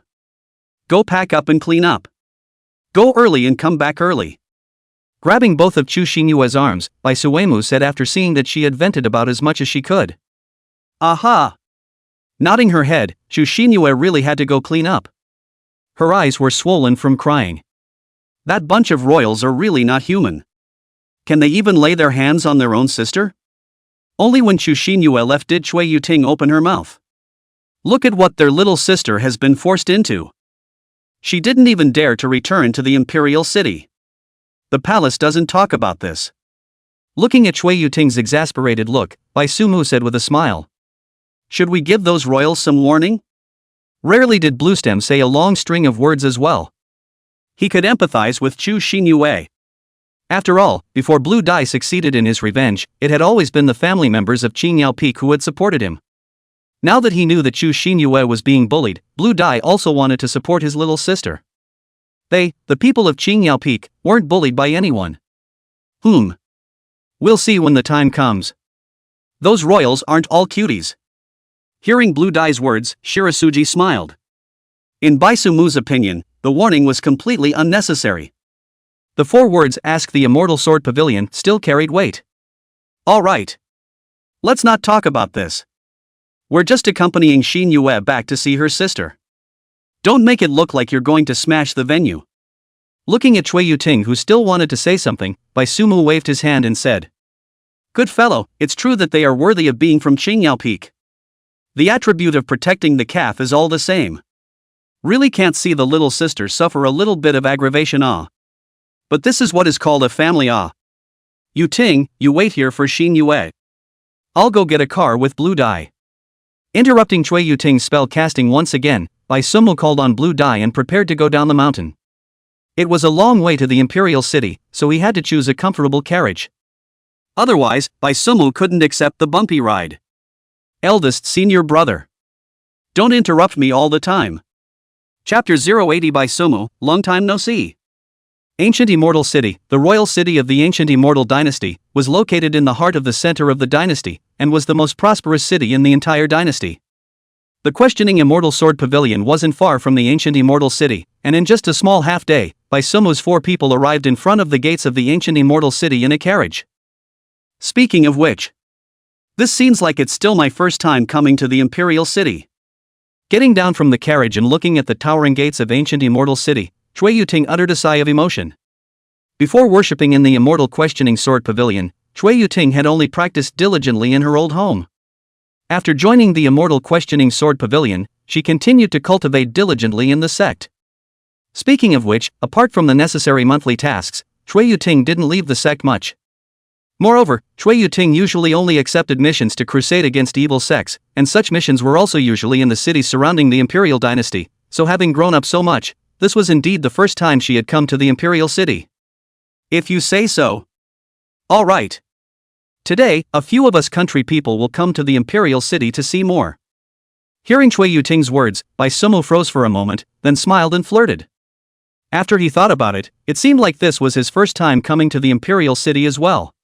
Go pack up and clean up. Go early and come back early. Grabbing both of Chu Xinyue's arms, Bai Suemu said after seeing that she had vented about as much as she could. Aha! Nodding her head, Chu Xinyue really had to go clean up. Her eyes were swollen from crying. That bunch of royals are really not human. Can they even lay their hands on their own sister? Only when Chu Xinyue left did Cui Yuting open her mouth. Look at what their little sister has been forced into. She didn't even dare to return to the Imperial City. The palace doesn't talk about this. Looking at Cui Yuting's exasperated look, Bai Sumu said with a smile. Should we give those royals some warning? Rarely did Bluestem say a long string of words as well. He could empathize with Chu Xinyue. After all, before Blue Dai succeeded in his revenge, it had always been the family members of Qingyao Peak who had supported him. Now that he knew that Chu Xinyue was being bullied, Blue Dai also wanted to support his little sister. They, the people of Qingyao Peak, weren't bullied by anyone. We'll see when the time comes. Those royals aren't all cuties. Hearing Blue Dai's words, Shirasuji smiled. In Bai Sumu's opinion, the warning was completely unnecessary. The 4 words "ask the Immortal Sword Pavilion" still carried weight. All right. Let's not talk about this. We're just accompanying Xinyue back to see her sister. Don't make it look like you're going to smash the venue. Looking at Cui Yuting who still wanted to say something, Bai Sumu waved his hand and said. Good fellow, it's true that they are worthy of being from Qingyao Peak. The attribute of protecting the calf is all the same. Really can't see the little sister suffer a little bit of aggravation. But this is what is called a family. Yuting, you wait here for Xinyue. I'll go get a car with Blue Dai. Interrupting Cui Yuting's spell casting once again, Bai Sumu called on Blue Dai and prepared to go down the mountain. It was a long way to the Imperial City, so he had to choose a comfortable carriage. Otherwise, Bai Sumu couldn't accept the bumpy ride. Eldest senior brother. Don't interrupt me all the time. Chapter 080 Bai Sumu, long time no see. Ancient Immortal City, the royal city of the ancient Immortal Dynasty, was located in the heart of the center of the dynasty, and was the most prosperous city in the entire dynasty. The questioning Immortal Sword Pavilion wasn't far from the ancient Immortal City, and in just a small half-day, Baisumu's 4 people arrived in front of the gates of the ancient Immortal City in a carriage. Speaking of which, this seems like it's still my first time coming to the Imperial City. Getting down from the carriage and looking at the towering gates of ancient Immortal City, Chui Yuting uttered a sigh of emotion. Before worshipping in the Immortal Questioning Sword Pavilion, Chui Yuting had only practiced diligently in her old home. After joining the Immortal Questioning Sword Pavilion, she continued to cultivate diligently in the sect. Speaking of which, apart from the necessary monthly tasks, Chui Yuting didn't leave the sect much. Moreover, Chui Yuting usually only accepted missions to crusade against evil sects, and such missions were also usually in the cities surrounding the Imperial dynasty, so having grown up so much, this was indeed the first time she had come to the Imperial City. If you say so. All right. Today, a few of us country people will come to the Imperial City to see more. Hearing Chui Yuting's words, Baisumu froze for a moment, then smiled and flirted. After he thought about it, it seemed like this was his first time coming to the Imperial City as well.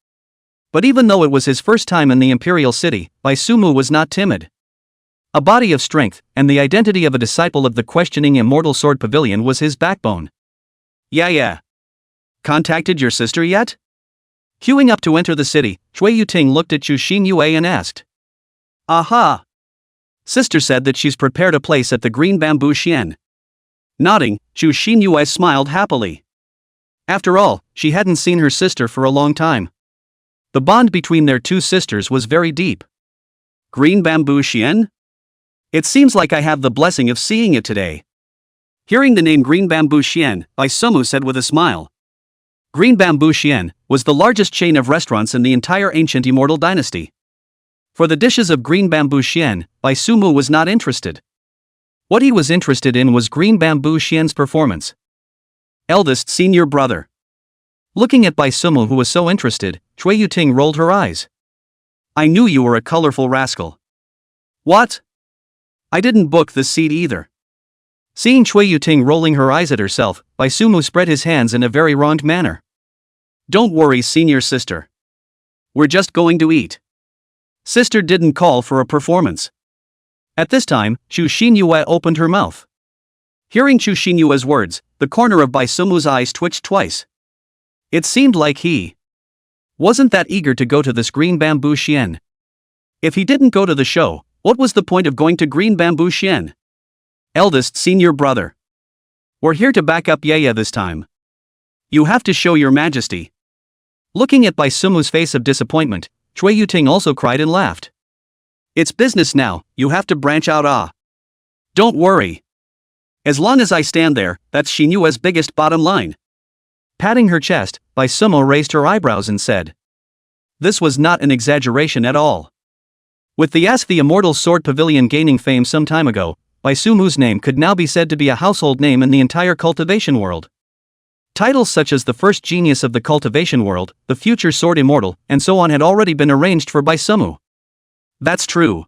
But even though it was his first time in the Imperial City, Baisumu was not timid. A body of strength, and the identity of a disciple of the questioning Immortal Sword Pavilion was his backbone. Yeah. Contacted your sister yet? Queuing up to enter the city, Chui Yuting looked at Chu Xinyue and asked. Aha! Sister said that she's prepared a place at the Green Bamboo Xian. Nodding, Chu Xinyue smiled happily. After all, she hadn't seen her sister for a long time. The bond between their 2 sisters was very deep. Green Bamboo Xian? It seems like I have the blessing of seeing it today. Hearing the name Green Bamboo Xian, Baisumu said with a smile. Green Bamboo Xian was the largest chain of restaurants in the entire ancient Immortal dynasty. For the dishes of Green Bamboo Xian, Baisumu was not interested. What he was interested in was Green Bamboo Xian's performance. Eldest senior brother. Looking at Baisumu, who was so interested, Chui Yuting rolled her eyes. I knew you were a colorful rascal. What? I didn't book this seat either. Seeing Chui Yuting rolling her eyes at herself, Baisumu spread his hands in a very wronged manner. Don't worry, senior sister. We're just going to eat. Sister didn't call for a performance. At this time, Chu Xinyue opened her mouth. Hearing Chu Xinyue's words, the corner of Baisumu's eyes twitched twice. It seemed like he wasn't that eager to go to this Green Bamboo Xian. If he didn't go to the show, what was the point of going to Green Bamboo Xian? Eldest senior brother. We're here to back up Yaya this time. You have to show your majesty. Looking at Baisumu's face of disappointment, Chui Yuting also cried and laughed. It's business now, you have to branch out. Don't worry. As long as I stand there, that's Xinyue's biggest bottom line. Patting her chest, Baisumu raised her eyebrows and said. This was not an exaggeration at all. With the Immortal Sword Pavilion gaining fame some time ago, Baisumu's name could now be said to be a household name in the entire cultivation world. Titles such as the first genius of the cultivation world, the future sword immortal, and so on had already been arranged for Baisumu. That's true.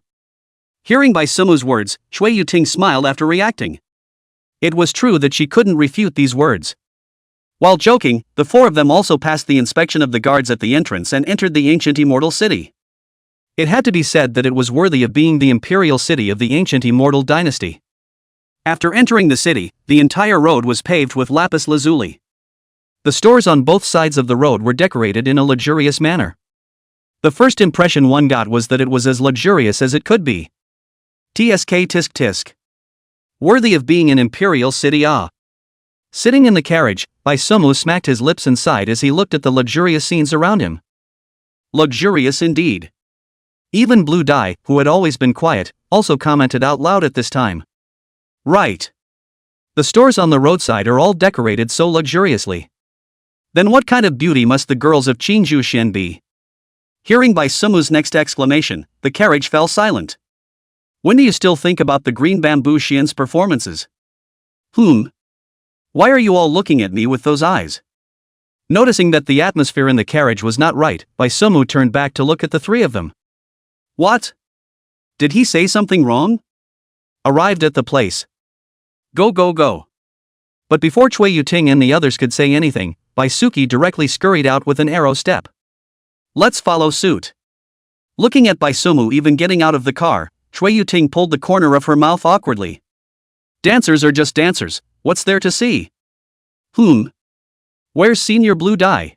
Hearing Baisumu's words, Chui Yuting smiled after reacting. It was true that she couldn't refute these words. While joking, the 4 of them also passed the inspection of the guards at the entrance and entered the ancient Immortal City. It had to be said that it was worthy of being the imperial city of the ancient Immortal dynasty. After entering the city, the entire road was paved with lapis lazuli. The stores on both sides of the road were decorated in a luxurious manner. The first impression one got was that it was as luxurious as it could be. Tsk tisk tisk. Worthy of being an imperial city. Sitting in the carriage, Baisumu smacked his lips and sighed as he looked at the luxurious scenes around him. Luxurious indeed. Even Blue Dye, who had always been quiet, also commented out loud at this time. Right. The stores on the roadside are all decorated so luxuriously. Then what kind of beauty must the girls of Qinzhouxian be? Hearing Baisumu's next exclamation, the carriage fell silent. When do you still think about the Green Bamboo Xian's performances? Why are you all looking at me with those eyes? Noticing that the atmosphere in the carriage was not right, Baisumu turned back to look at the 3 of them. What? Did he say something wrong? Arrived at the place. Go. But before Chui Yuting and the others could say anything, Baisuki directly scurried out with an arrow step. Let's follow suit. Looking at Baisumu even getting out of the car, Chui Yuting pulled the corner of her mouth awkwardly. Dancers are just dancers, what's there to see? Where's Senior Blue Dye?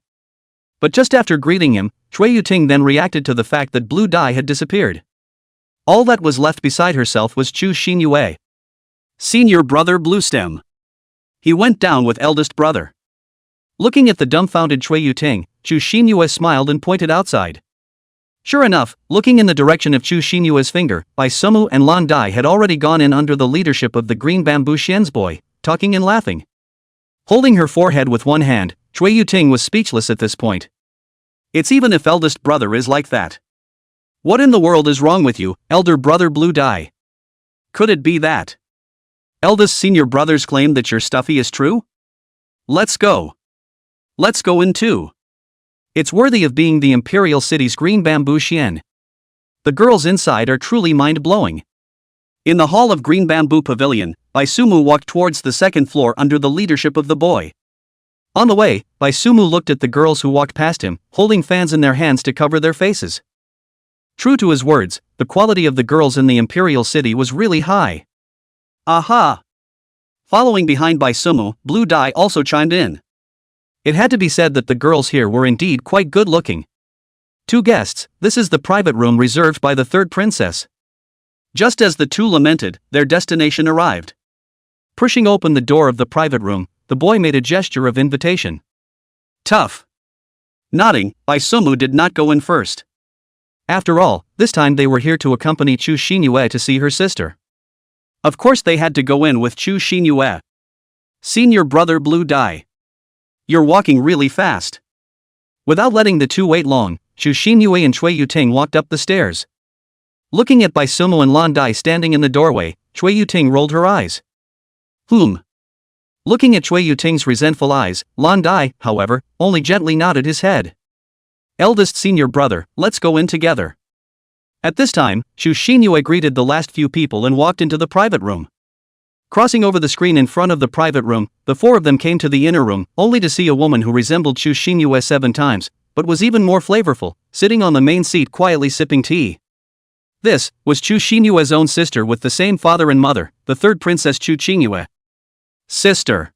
But just after greeting him, Chui Yuting then reacted to the fact that Blue Dye had disappeared. All that was left beside herself was Chu Xinyue. Senior brother Bluestem. He went down with eldest brother. Looking at the dumbfounded Chui Yuting, Chu Xinyue smiled and pointed outside. Sure enough, looking in the direction of Chu Xinyue's finger, Bai Sumu and Lan Dai had already gone in under the leadership of the green bamboo Xian's boy, talking and laughing. Holding her forehead with one hand, Chui Yuting was speechless at this point. It's even if eldest brother is like that. What in the world is wrong with you, elder brother Blue Dye? Could it be that eldest senior brother's claim that your stuffy is true? Let's go. Let's go in too. It's worthy of being the Imperial City's green bamboo Xian. The girls inside are truly mind-blowing. In the hall of Green Bamboo Pavilion, Bai Sumu walked towards the second floor under the leadership of the boy. On the way, Bai Sumu looked at the girls who walked past him, holding fans in their hands to cover their faces. True to his words, the quality of the girls in the Imperial City was really high. Aha! Following behind Bai Sumu, Blue Dye also chimed in. It had to be said that the girls here were indeed quite good-looking. 2 guests, this is the private room reserved by the third princess. Just as the two lamented, their destination arrived. Pushing open the door of the private room, the boy made a gesture of invitation. Tough. Nodding, Bai Sumu did not go in first. After all, this time they were here to accompany Chu Xinyue to see her sister. Of course they had to go in with Chu Xinyue. Senior brother Blue Dye. You're walking really fast. Without letting the two wait long, Chu Xinyue and Chui Yuting walked up the stairs. Looking at Bai Sumu and Lan Dai standing in the doorway, Chui Yuting rolled her eyes. Looking at Chui Yuting's resentful eyes, Lan Dai, however, only gently nodded his head. Eldest senior brother, let's go in together. At this time, Chu Xinyue greeted the last few people and walked into the private room. Crossing over the screen in front of the private room, the 4 of them came to the inner room, only to see a woman who resembled Chu Xinyue 7 times, but was even more flavorful, sitting on the main seat quietly sipping tea. This was Chu Xinyue's own sister with the same father and mother, the third princess Chu Xinyue. Sister.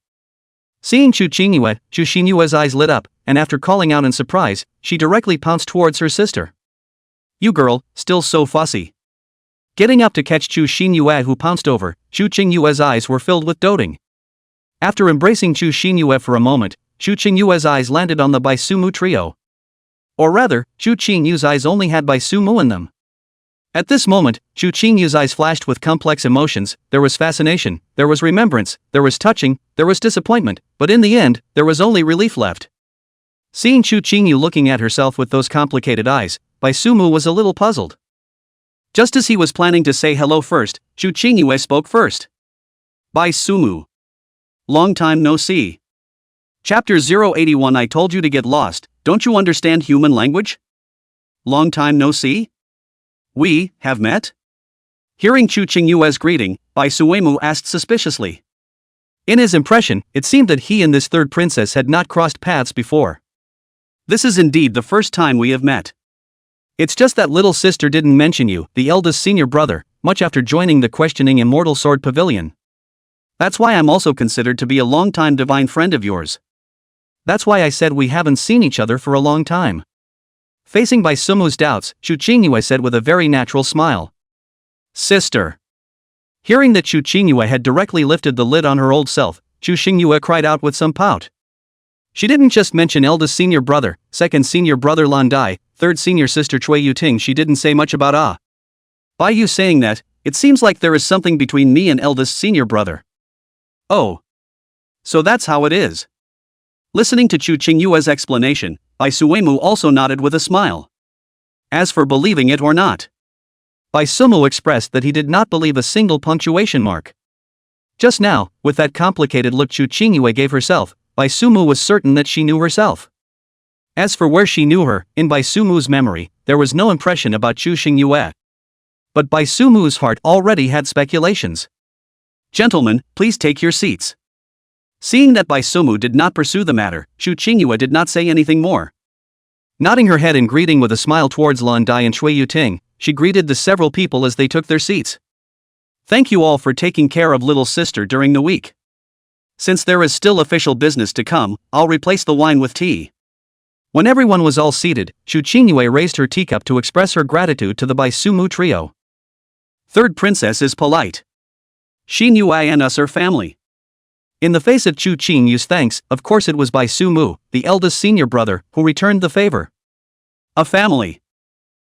Seeing Chu Xinyue, Chu Xinyue's eyes lit up, and after calling out in surprise, she directly pounced towards her sister. You girl, still so fussy. Getting up to catch Chu Xinyue who pounced over, Chu Qingyue's eyes were filled with doting. After embracing Chu Xinyue for a moment, Chu Qingyue's eyes landed on the Bai Sumu trio. Or rather, Chu Qingyue's eyes only had Bai Sumu in them. At this moment, Chu Qingyue's eyes flashed with complex emotions. There was fascination, there was remembrance, there was touching, there was disappointment, but in the end, there was only relief left. Seeing Chu Qingyu looking at herself with those complicated eyes, Bai Sumu was a little puzzled. Just as he was planning to say hello first, Chu Xinyue spoke first. Bai Sumu. Long time no see. Chapter 081 I told you to get lost, don't you understand human language? Long time no see? We have met? Hearing Chu Qingyue's greeting, Bai Suemu asked suspiciously. In his impression, it seemed that he and this third princess had not crossed paths before. This is indeed the first time we have met. It's just that little sister didn't mention you, the eldest senior brother, much after joining the questioning Immortal Sword Pavilion. That's why I'm also considered to be a long-time divine friend of yours. That's why I said we haven't seen each other for a long time. Facing Bai Sumu's doubts, Chu Qingyue said with a very natural smile. Sister. Hearing that Chu Qingyue had directly lifted the lid on her old self, Chu Xingyue cried out with some pout. She didn't just mention eldest senior brother, second senior brother Lan Dai, third senior sister Chui Yuting. She didn't say much about By you saying that, it seems like there is something between me and eldest senior brother. Oh. So that's how it is. Listening to Chu Qingyue's explanation, Bai Suemu also nodded with a smile. As for believing it or not, Bai Sumu expressed that he did not believe a single punctuation mark. Just now, with that complicated look Chu Qingyue gave herself, Bai Sumu was certain that she knew herself. As for where she knew her, in Bai Sumu's memory, there was no impression about Chu Xingyue. But Bai Sumu's heart already had speculations. Gentlemen, please take your seats. Seeing that Bai Sumu did not pursue the matter, Chu Qingyue did not say anything more. Nodding her head in greeting with a smile towards Lan Dai and Chui Yuting, she greeted the several people as they took their seats. Thank you all for taking care of little sister during the week. Since there is still official business to come, I'll replace the wine with tea. When everyone was all seated, Shu Qingyue raised her teacup to express her gratitude to the Bai Sumu trio. Third princess is polite. Xin Yue and us are family. In the face of Chu Qingyu's thanks, of course it was Bai Sumu, the eldest senior brother, who returned the favor. A family.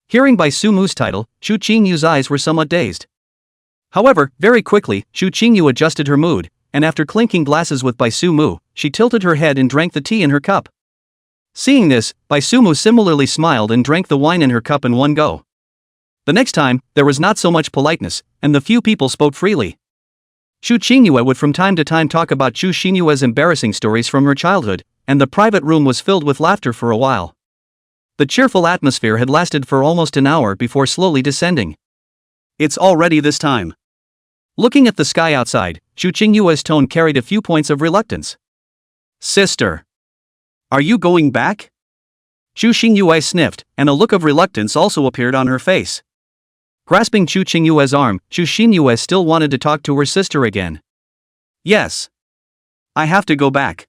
Hearing Bai Sumu's title, Chu Qingyu's eyes were somewhat dazed. However, very quickly, Shu Qingyu adjusted her mood, and after clinking glasses with Bai Sumu, she tilted her head and drank the tea in her cup. Seeing this, Bai Sumu similarly smiled and drank the wine in her cup in one go. The next time, there was not so much politeness, and the few people spoke freely. Shu Qingyue would from time to time talk about Chu Xinyue's embarrassing stories from her childhood, and the private room was filled with laughter for a while. The cheerful atmosphere had lasted for almost an hour before slowly descending. It's already this time. Looking at the sky outside, Shu Qingyue's tone carried a few points of reluctance. Sister. Are you going back? Chu Xingyue sniffed, and a look of reluctance also appeared on her face. Grasping Chu Qingyue's arm, Chu Xinyue still wanted to talk to her sister again. Yes. I have to go back.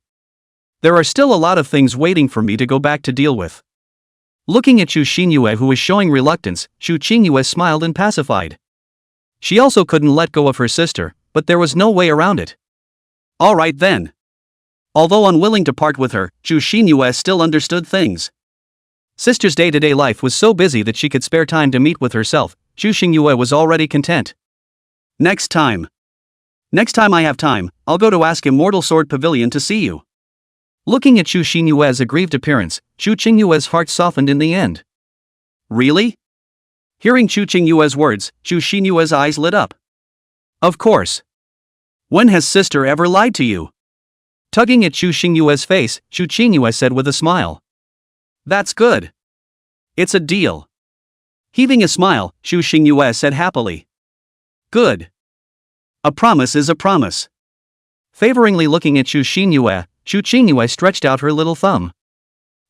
There are still a lot of things waiting for me to go back to deal with. Looking at Chu Xinyue, who was showing reluctance, Chu Qingyue smiled and pacified. She also couldn't let go of her sister, but there was no way around it. All right then. Although unwilling to part with her, Chu Xinyue still understood things. Sister's day-to-day life was so busy that she could spare time to meet with herself. Chu Xingyue was already content. Next time I have time, I'll go to ask Immortal Sword Pavilion to see you. Looking at Chu Xinyue's aggrieved appearance, Chu Qingyue's heart softened in the end. Really? Hearing Chu Qingyue's words, Chu Xinyue's eyes lit up. Of course. When has sister ever lied to you? Tugging at Chu Xingyue's face, Chu Qingyue said with a smile. That's good. It's a deal. Heaving a smile, Chu Xingyue said happily. Good. A promise is a promise. Favoringly looking at Chu Xingyue, Chu Qingyue stretched out her little thumb.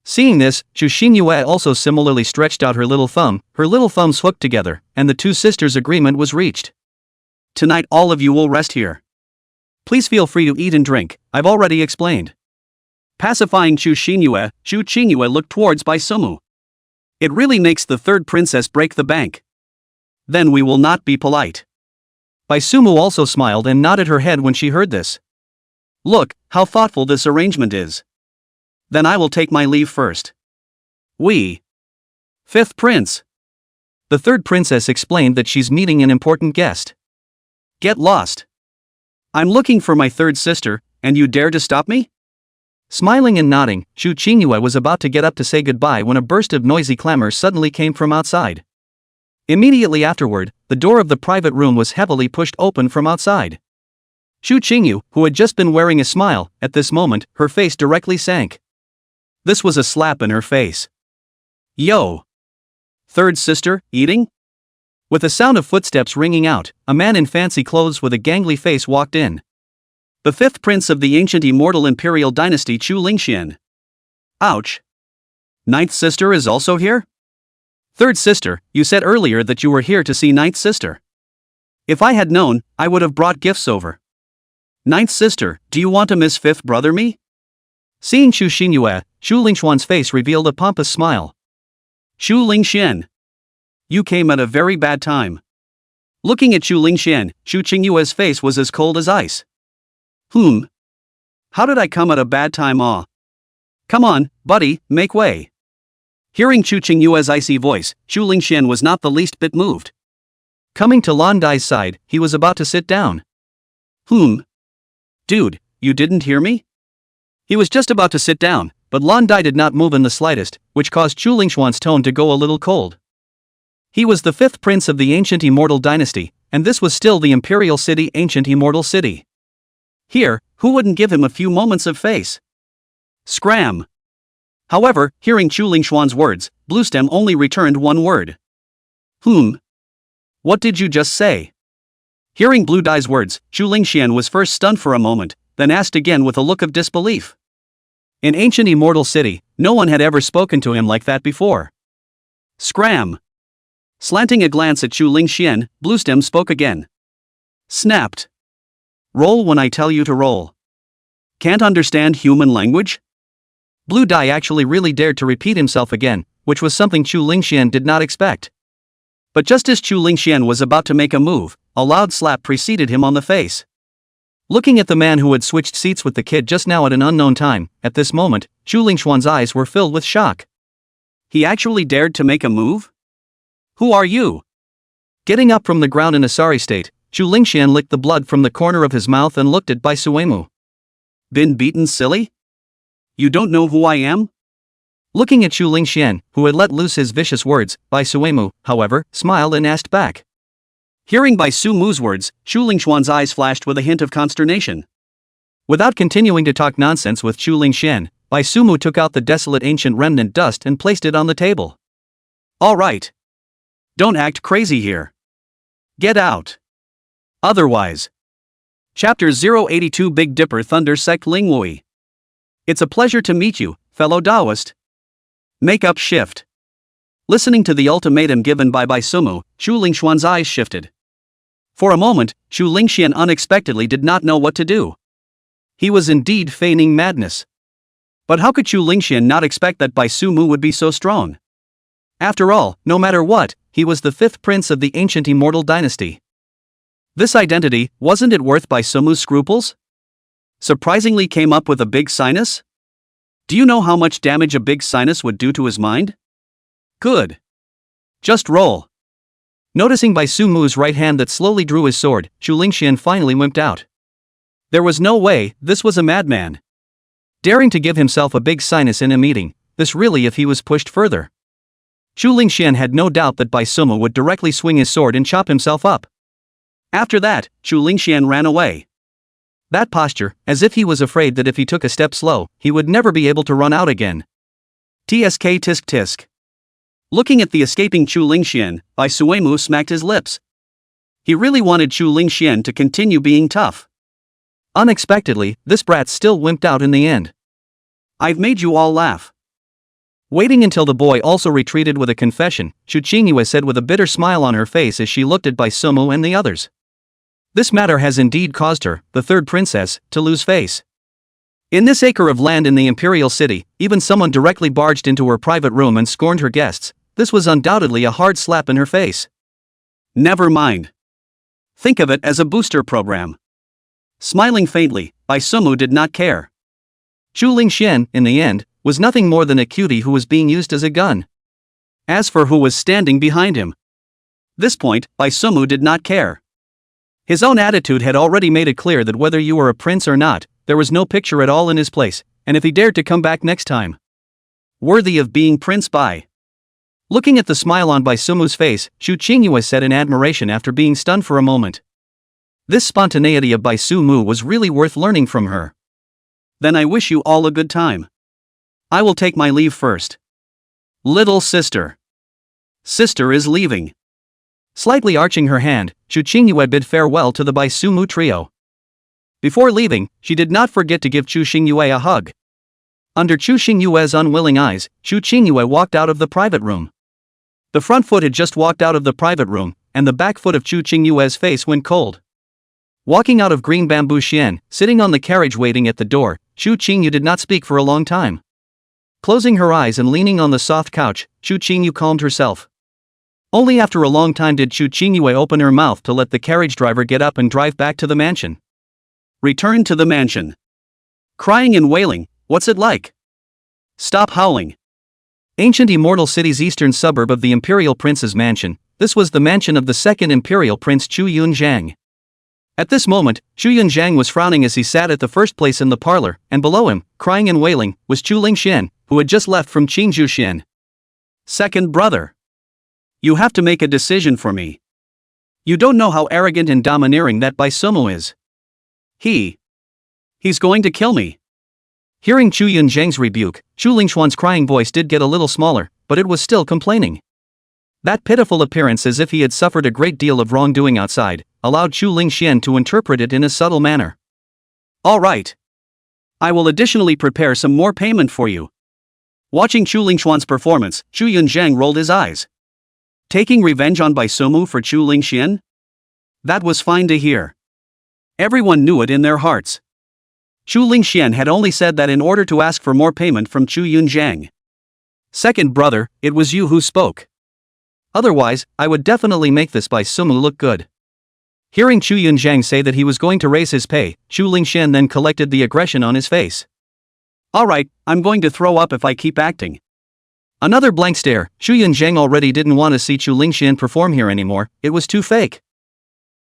Seeing this, Chu Xingyue also similarly stretched out her little thumbs hooked together, and the two sisters' agreement was reached. Tonight all of you will rest here. Please feel free to eat and drink, I've already explained. Pacifying Chu Qingyue looked towards Bai Sumu. It really makes the third princess break the bank. Then we will not be polite. Bai Sumu also smiled and nodded her head when she heard this. Look, how thoughtful this arrangement is. Then I will take my leave first. Fifth prince. The third princess explained that she's meeting an important guest. Get lost. I'm looking for my third sister, and you dare to stop me? Smiling and nodding, Chu Qingyue was about to get up to say goodbye when a burst of noisy clamor suddenly came from outside. Immediately afterward, the door of the private room was heavily pushed open from outside. Chu Qingyu, who had just been wearing a smile, at this moment, her face directly sank. This was a slap in her face. Yo! Third sister, eating? With a sound of footsteps ringing out, a man in fancy clothes with a gangly face walked in. The fifth prince of the ancient immortal imperial dynasty Chu Lingxian. Ouch! Ninth sister is also here? Third sister, you said earlier that you were here to see ninth sister. If I had known, I would have brought gifts over. Ninth sister, do you want to miss fifth brother me? Seeing Chu Xinyue, Chu Lingxian's face revealed a pompous smile. Chu Lingxian. You came at a very bad time. Looking at Chu Lingxian, Chu Qingyue's face was as cold as ice. How did I come at a bad time? Come on, buddy, make way. Hearing Chu Qingyue's icy voice, Chu Lingxian was not the least bit moved. Coming to Lan Dai's side, he was about to sit down. Dude, you didn't hear me? He was just about to sit down, but Lan Dai did not move in the slightest, which caused Chu Lingxian's tone to go a little cold. He was the fifth prince of the ancient immortal dynasty, and this was still the imperial city, ancient immortal city. Here, who wouldn't give him a few moments of face? Scram! However, hearing Chu Lingxian's words, Bluestem only returned one word. What did you just say? Hearing Blue Dai's words, Chu Lingxian was first stunned for a moment, then asked again with a look of disbelief. In ancient immortal city, no one had ever spoken to him like that before. Scram! Slanting a glance at Chu Lingxian, Bluestem spoke again. Snapped. Roll when I tell you to roll. Can't understand human language? Blue Dye actually really dared to repeat himself again, which was something Chu Lingxian did not expect. But just as Chu Lingxian was about to make a move, a loud slap preceded him on the face. Looking at the man who had switched seats with the kid just now at an unknown time, at this moment, Chu Lingxuan's eyes were filled with shock. He actually dared to make a move? Who are you? Getting up from the ground in a sorry state, Chu Lingxian licked the blood from the corner of his mouth and looked at Bai Suemu. Been beaten, silly? You don't know who I am? Looking at Chu Lingxian, who had let loose his vicious words, Bai Suemu, however, smiled and asked back. Hearing Bai Suemu's words, Chu Lingxuan's eyes flashed with a hint of consternation. Without continuing to talk nonsense with Chu Lingxian, Bai Suemu took out the desolate ancient remnant dust and placed it on the table. All right. Don't act crazy here. Get out. Otherwise. Chapter 082 Big Dipper Thunder Sect Lingwui. It's a pleasure to meet you, fellow Taoist. Make-up shift. Listening to the ultimatum given by Bai Suemu, Chu Lingxuan's eyes shifted. For a moment, Chu Lingxian unexpectedly did not know what to do. He was indeed feigning madness. But how could Chu Lingxian not expect that Bai Suemu would be so strong? After all, no matter what, he was the fifth prince of the ancient Immortal dynasty. This identity, wasn't it worth Bai Suemu's scruples? Surprisingly came up with a big sinus? Do you know how much damage a big sinus would do to his mind? Good. Just roll. Noticing Bai Suemu's right hand that slowly drew his sword, Chu Lingxian finally wimped out. There was no way, this was a madman. Daring to give himself a big sinus in a meeting, this really if he was pushed further. Chu Lingxian had no doubt that Bai Suemu would directly swing his sword and chop himself up. After that, Chu Lingxian ran away. That posture, as if he was afraid that if he took a step slow, he would never be able to run out again. Tsk tisk tisk. Looking at the escaping Chu Lingxian, Bai Suemu smacked his lips. He really wanted Chu Lingxian to continue being tough. Unexpectedly, this brat still wimped out in the end. I've made you all laugh. Waiting until the boy also retreated with a confession, Chu Qingyue said with a bitter smile on her face as she looked at Bai Suemu and the others. This matter has indeed caused her, the third princess, to lose face. In this acre of land in the imperial city, even someone directly barged into her private room and scorned her guests. This was undoubtedly a hard slap in her face. Never mind. Think of it as a booster program. Smiling faintly, Bai Suemu did not care. Chu Lingxian, in the end, was nothing more than a cutie who was being used as a gun. As for who was standing behind him, this point, Bai Suemu did not care. His own attitude had already made it clear that whether you were a prince or not, there was no picture at all in his place, and if he dared to come back next time, worthy of being Prince Bai. Looking at the smile on Bai Suemu's face, Chu Qingyue said in admiration after being stunned for a moment. This spontaneity of Bai Suemu was really worth learning from her. Then I wish you all a good time. I will take my leave first. Little sister. Sister is leaving. Slightly arching her hand, Chu Qingyue bid farewell to the Bai Suemu trio. Before leaving, she did not forget to give Chu Xingyue a hug. Under Chu Xingyue's unwilling eyes, Chu Qingyue walked out of the private room. The front foot had just walked out of the private room, and the back foot of Chu Qingyue's face went cold. Walking out of Green Bamboo Xian, sitting on the carriage waiting at the door, Chu Qingyu did not speak for a long time. Closing her eyes and leaning on the soft couch, Chu Qingyu calmed herself. Only after a long time did Chu Qingyue open her mouth to let the carriage driver get up and drive back to the mansion. Return to the mansion. Crying and wailing, what's it like? Stop howling. Ancient Immortal City's eastern suburb of the Imperial Prince's mansion, this was the mansion of the second Imperial Prince Chu Yunzhang. At this moment, Chu Yunzhang was frowning as he sat at the first place in the parlor, and below him, crying and wailing, was Chu Lingxian, who had just left from Qingzhou Xian. Second brother. You have to make a decision for me. You don't know how arrogant and domineering that Bai Suemu is. He's going to kill me. Hearing Chu Yunzhang's rebuke, Chu Lingxuan's crying voice did get a little smaller, but it was still complaining. That pitiful appearance as if he had suffered a great deal of wrongdoing outside, allowed Chu Lingxian to interpret it in a subtle manner. All right. I will additionally prepare some more payment for you. Watching Chu Lingxuan's performance, Chu Yunzhang rolled his eyes. Taking revenge on Bai Sumu for Chu Lingxian? That was fine to hear. Everyone knew it in their hearts. Chu Lingxian had only said that in order to ask for more payment from Chu Yunjiang. Second brother, it was you who spoke. Otherwise, I would definitely make this Bai Sumu look good. Hearing Chu Yunjiang say that he was going to raise his pay, Chu Lingxian then collected the aggression on his face. Alright, I'm going to throw up if I keep acting. Another blank stare. Chu Yunjiang already didn't want to see Chu Lingxian perform here anymore, it was too fake.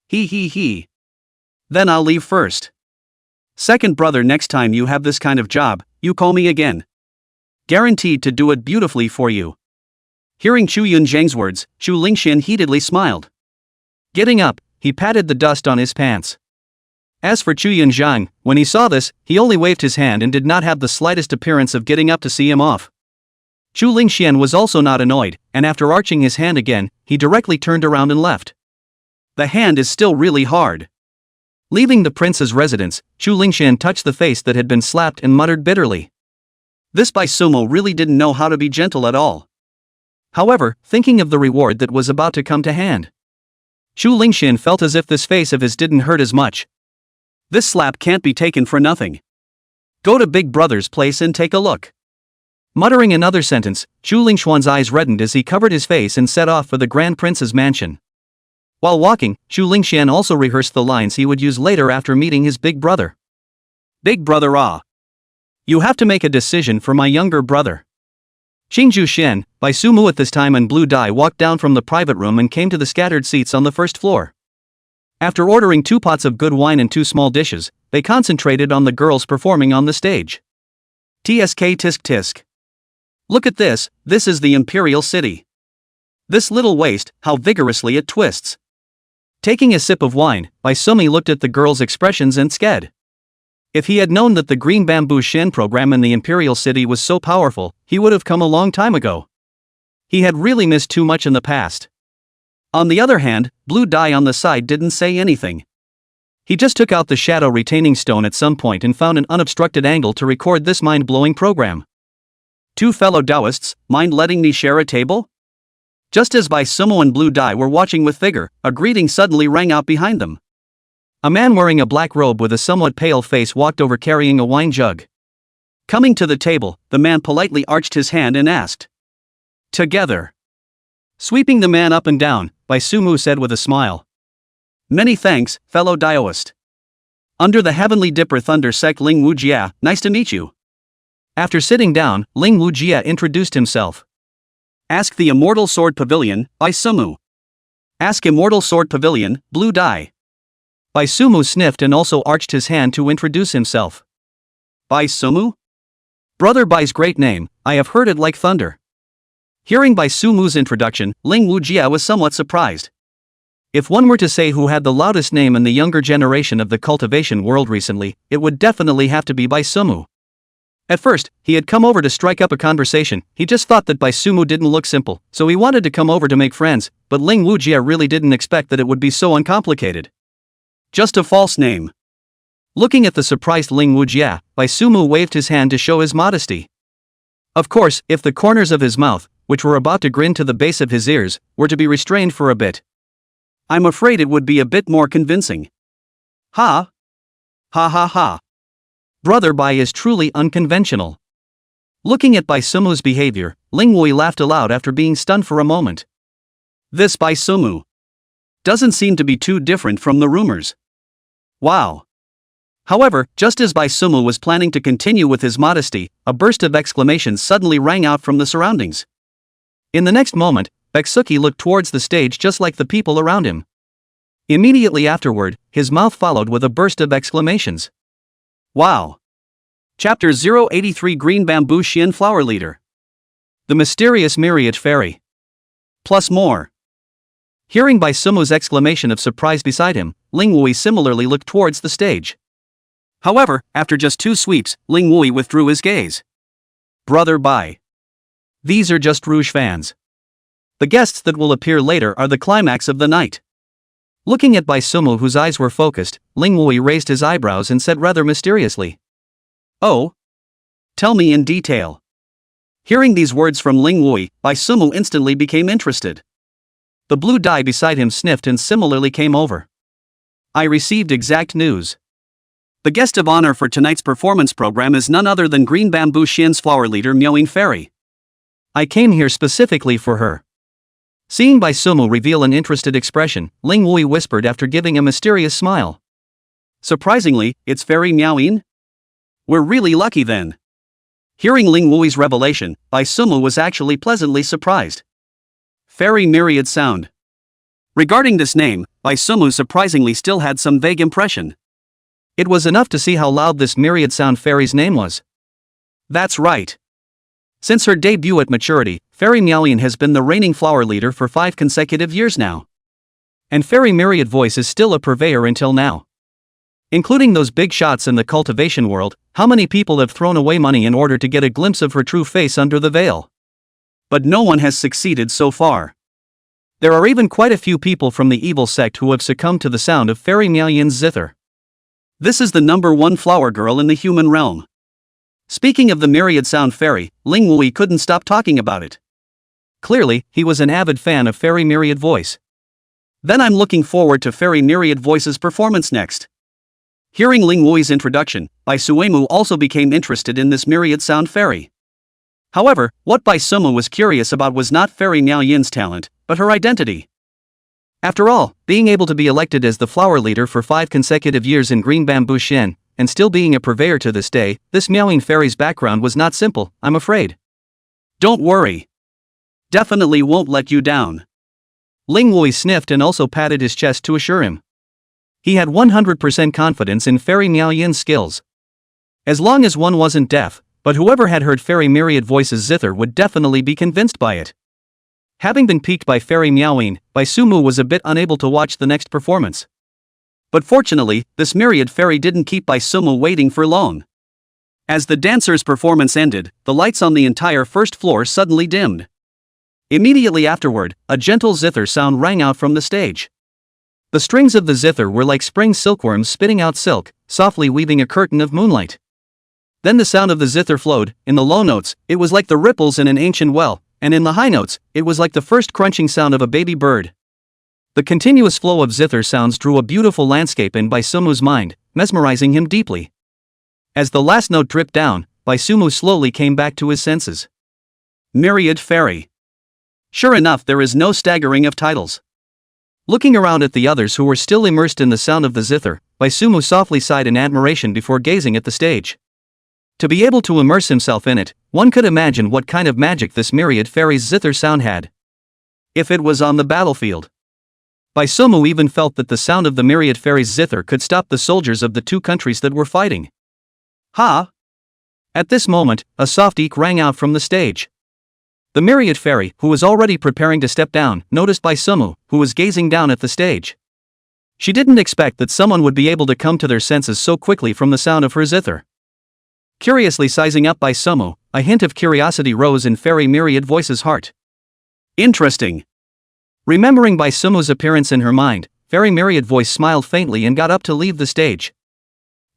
He. Then I'll leave first. Second brother, next time you have this kind of job, you call me again. Guaranteed to do it beautifully for you. Hearing Chu Yunjiang's words, Chu Lingxian heatedly smiled. Getting up, he patted the dust on his pants. As for Chu Yunjiang, when he saw this, he only waved his hand and did not have the slightest appearance of getting up to see him off. Chu Lingxian was also not annoyed, and after arching his hand again, he directly turned around and left. The hand is still really hard. Leaving the prince's residence, Chu Lingxian touched the face that had been slapped and muttered bitterly. This Bai Sumu really didn't know how to be gentle at all. However, thinking of the reward that was about to come to hand, Chu Lingxian felt as if this face of his didn't hurt as much. This slap can't be taken for nothing. Go to Big Brother's place and take a look. Muttering another sentence, Chu Lingxian's eyes reddened as he covered his face and set off for the Grand Prince's mansion. While walking, Chu Lingxian also rehearsed the lines he would use later after meeting his big brother. Big brother, you have to make a decision for my younger brother. Xingzhu Xian, Bai Sumu at this time and Blue Dai walked down from the private room and came to the scattered seats on the first floor. After ordering 2 pots of good wine and 2 small dishes, they concentrated on the girls performing on the stage. Tsk tisk tisk. Look at this is the Imperial City. This little waist, how vigorously it twists. Taking a sip of wine, Bai Sumi looked at the girls' expressions and sked. If he had known that the Green Bamboo Shen program in the Imperial City was so powerful, he would have come a long time ago. He had really missed too much in the past. On the other hand, Blue Dai on the side didn't say anything. He just took out the shadow retaining stone at some point and found an unobstructed angle to record this mind-blowing program. 2 fellow Taoists, mind letting me share a table? Just as Bai Sumo and Blue Dai were watching with vigor, a greeting suddenly rang out behind them. A man wearing a black robe with a somewhat pale face walked over carrying a wine jug. Coming to the table, the man politely arched his hand and asked. Together. Sweeping the man up and down, Bai Sumu said with a smile. Many thanks, fellow Daoist. Under the Heavenly Dipper Thunder Sect Ling Wujia, nice to meet you. After sitting down, Ling Wujia introduced himself. Ask the Immortal Sword Pavilion, Bai Sumu. Ask Immortal Sword Pavilion, Blue Dai. Bai Sumu sniffed and also arched his hand to introduce himself. Bai Sumu? Brother Bai's great name, I have heard it like thunder. Hearing Bai Sumu's introduction, Ling Wujia was somewhat surprised. If one were to say who had the loudest name in the younger generation of the cultivation world recently, it would definitely have to be Bai Sumu. At first, he had come over to strike up a conversation. He just thought that Bai Sumu didn't look simple, so he wanted to come over to make friends, but Ling Wujia really didn't expect that it would be so uncomplicated. Just a false name. Looking at the surprised Ling Wujia, Bai Sumu waved his hand to show his modesty. Of course, if the corners of his mouth, which were about to grin to the base of his ears, were to be restrained for a bit, I'm afraid it would be a bit more convincing. Ha! Ha ha ha. Brother Bai is truly unconventional. Looking at Bai Sumu's behavior, Ling Wui laughed aloud after being stunned for a moment. This Bai Sumu doesn't seem to be too different from the rumors. Wow. However, just as Bai Sumu was planning to continue with his modesty, a burst of exclamations suddenly rang out from the surroundings. In the next moment, Beksuki looked towards the stage just like the people around him. Immediately afterward, his mouth followed with a burst of exclamations. Wow. Chapter 083 Green Bamboo Xian Flower Leader. The Mysterious Myriad Fairy. Plus more. Hearing Bai Sumu's exclamation of surprise beside him, Ling Wui similarly looked towards the stage. However, after just 2 sweeps, Ling Wui withdrew his gaze. Brother Bai. These are just Rouge fans. The guests that will appear later are the climax of the night. Looking at Bai Sumu, whose eyes were focused, Ling Wui raised his eyebrows and said rather mysteriously. Oh? Tell me in detail. Hearing these words from Ling Wui, Bai Sumu instantly became interested. The blue dye beside him sniffed and similarly came over. I received exact news. The guest of honor for tonight's performance program is none other than Green Bamboo Shin's flower leader Meowing Fairy. I came here specifically for her. Seeing Bai Sumu reveal an interested expression, Ling Wui whispered after giving a mysterious smile. Surprisingly, it's Fairy Meowing? We're really lucky then. Hearing Ling Wui's revelation, Bai Sumu was actually pleasantly surprised. Fairy Myriad Sound. Regarding this name, Bai Sumu surprisingly still had some vague impression. It was enough to see how loud this myriad sound fairy's name was. That's right. Since her debut at maturity, Fairy Meowing has been the reigning flower leader for 5 consecutive years now. And Fairy Myriad Voice is still a purveyor until now. Including those big shots in the cultivation world, how many people have thrown away money in order to get a glimpse of her true face under the veil? But no one has succeeded so far. There are even quite a few people from the evil sect who have succumbed to the sound of Fairy Meowing's zither. This is the #1 flower girl in the human realm. Speaking of the myriad sound fairy, Ling Wui couldn't stop talking about it. Clearly, he was an avid fan of Fairy Myriad Voice. Then I'm looking forward to Fairy Myriad Voice's performance next. Hearing Ling Wui's introduction, Bai Suemu also became interested in this myriad sound fairy. However, what Bai Suemu was curious about was not Fairy Miao Yin's talent, but her identity. After all, being able to be elected as the flower leader for 5 consecutive years in Green Bamboo Shin, and still being a purveyor to this day, this meowing fairy's background was not simple, I'm afraid. Don't worry. Definitely won't let you down. Ling Wui sniffed and also patted his chest to assure him. He had 100% confidence in Fairy Miao Yin's skills. As long as one wasn't deaf, but whoever had heard Fairy Myriad Voice's zither would definitely be convinced by it. Having been piqued by Fairy Meowing, Bai Sumu was a bit unable to watch the next performance. But fortunately, this myriad fairy didn't keep Bai Sumu waiting for long. As the dancer's performance ended, the lights on the entire first floor suddenly dimmed. Immediately afterward, a gentle zither sound rang out from the stage. The strings of the zither were like spring silkworms spitting out silk, softly weaving a curtain of moonlight. Then the sound of the zither flowed. In the low notes, it was like the ripples in an ancient well, and in the high notes, it was like the first crunching sound of a baby bird. The continuous flow of zither sounds drew a beautiful landscape in Bai Sumu's mind, mesmerizing him deeply. As the last note dripped down, Bai Sumu slowly came back to his senses. Myriad Fairy. Sure enough, there is no staggering of titles. Looking around at the others who were still immersed in the sound of the zither, Bai Sumu softly sighed in admiration before gazing at the stage. To be able to immerse himself in it, one could imagine what kind of magic this myriad fairy's zither sound had. If it was on the battlefield. Bai Sumu even felt that the sound of the myriad fairy's zither could stop the soldiers of the 2 countries that were fighting. Ha! At this moment, a soft eek rang out from the stage. The myriad fairy, who was already preparing to step down, noticed Bai Sumu, who was gazing down at the stage. She didn't expect that someone would be able to come to their senses so quickly from the sound of her zither. Curiously sizing up Bai Sumu, a hint of curiosity rose in Fairy Myriad Voice's heart. Interesting. Remembering Bai Sumu's appearance in her mind, Fairy Myriad Voice smiled faintly and got up to leave the stage.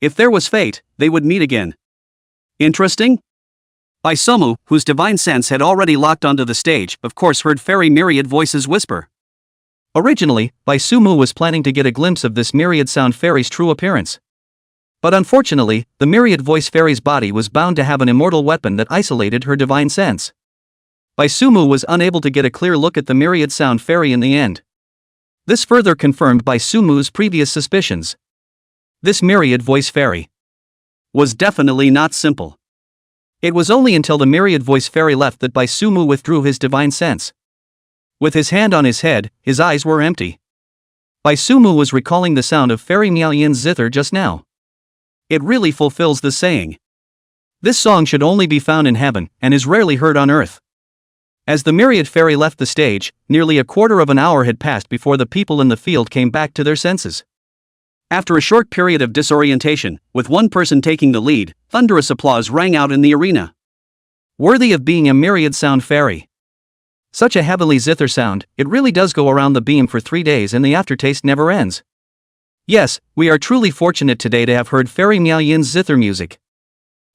If there was fate, they would meet again. Interesting? Bai Sumu, whose divine sense had already locked onto the stage, of course heard Fairy Myriad Voice's whisper. Originally, Bai Sumu was planning to get a glimpse of this myriad sound fairy's true appearance. But unfortunately, the myriad voice fairy's body was bound to have an immortal weapon that isolated her divine sense. Bai Sumu was unable to get a clear look at the myriad sound fairy in the end. This further confirmed Bai Sumu's previous suspicions. This myriad voice fairy was definitely not simple. It was only until the myriad voice fairy left that Bai Sumu withdrew his divine sense. With his hand on his head, his eyes were empty. Bai Sumu was recalling the sound of Fairy Miao Yin's zither just now. It really fulfills the saying. This song should only be found in heaven, and is rarely heard on earth. As the myriad fairy left the stage, nearly a quarter of an hour had passed before the people in the field came back to their senses. After a short period of disorientation, with one person taking the lead, thunderous applause rang out in the arena. Worthy of being a myriad sound fairy. Such a heavenly zither sound, it really does go around the beam for 3 days and the aftertaste never ends. Yes, we are truly fortunate today to have heard Fairy Miao Yin's zither music.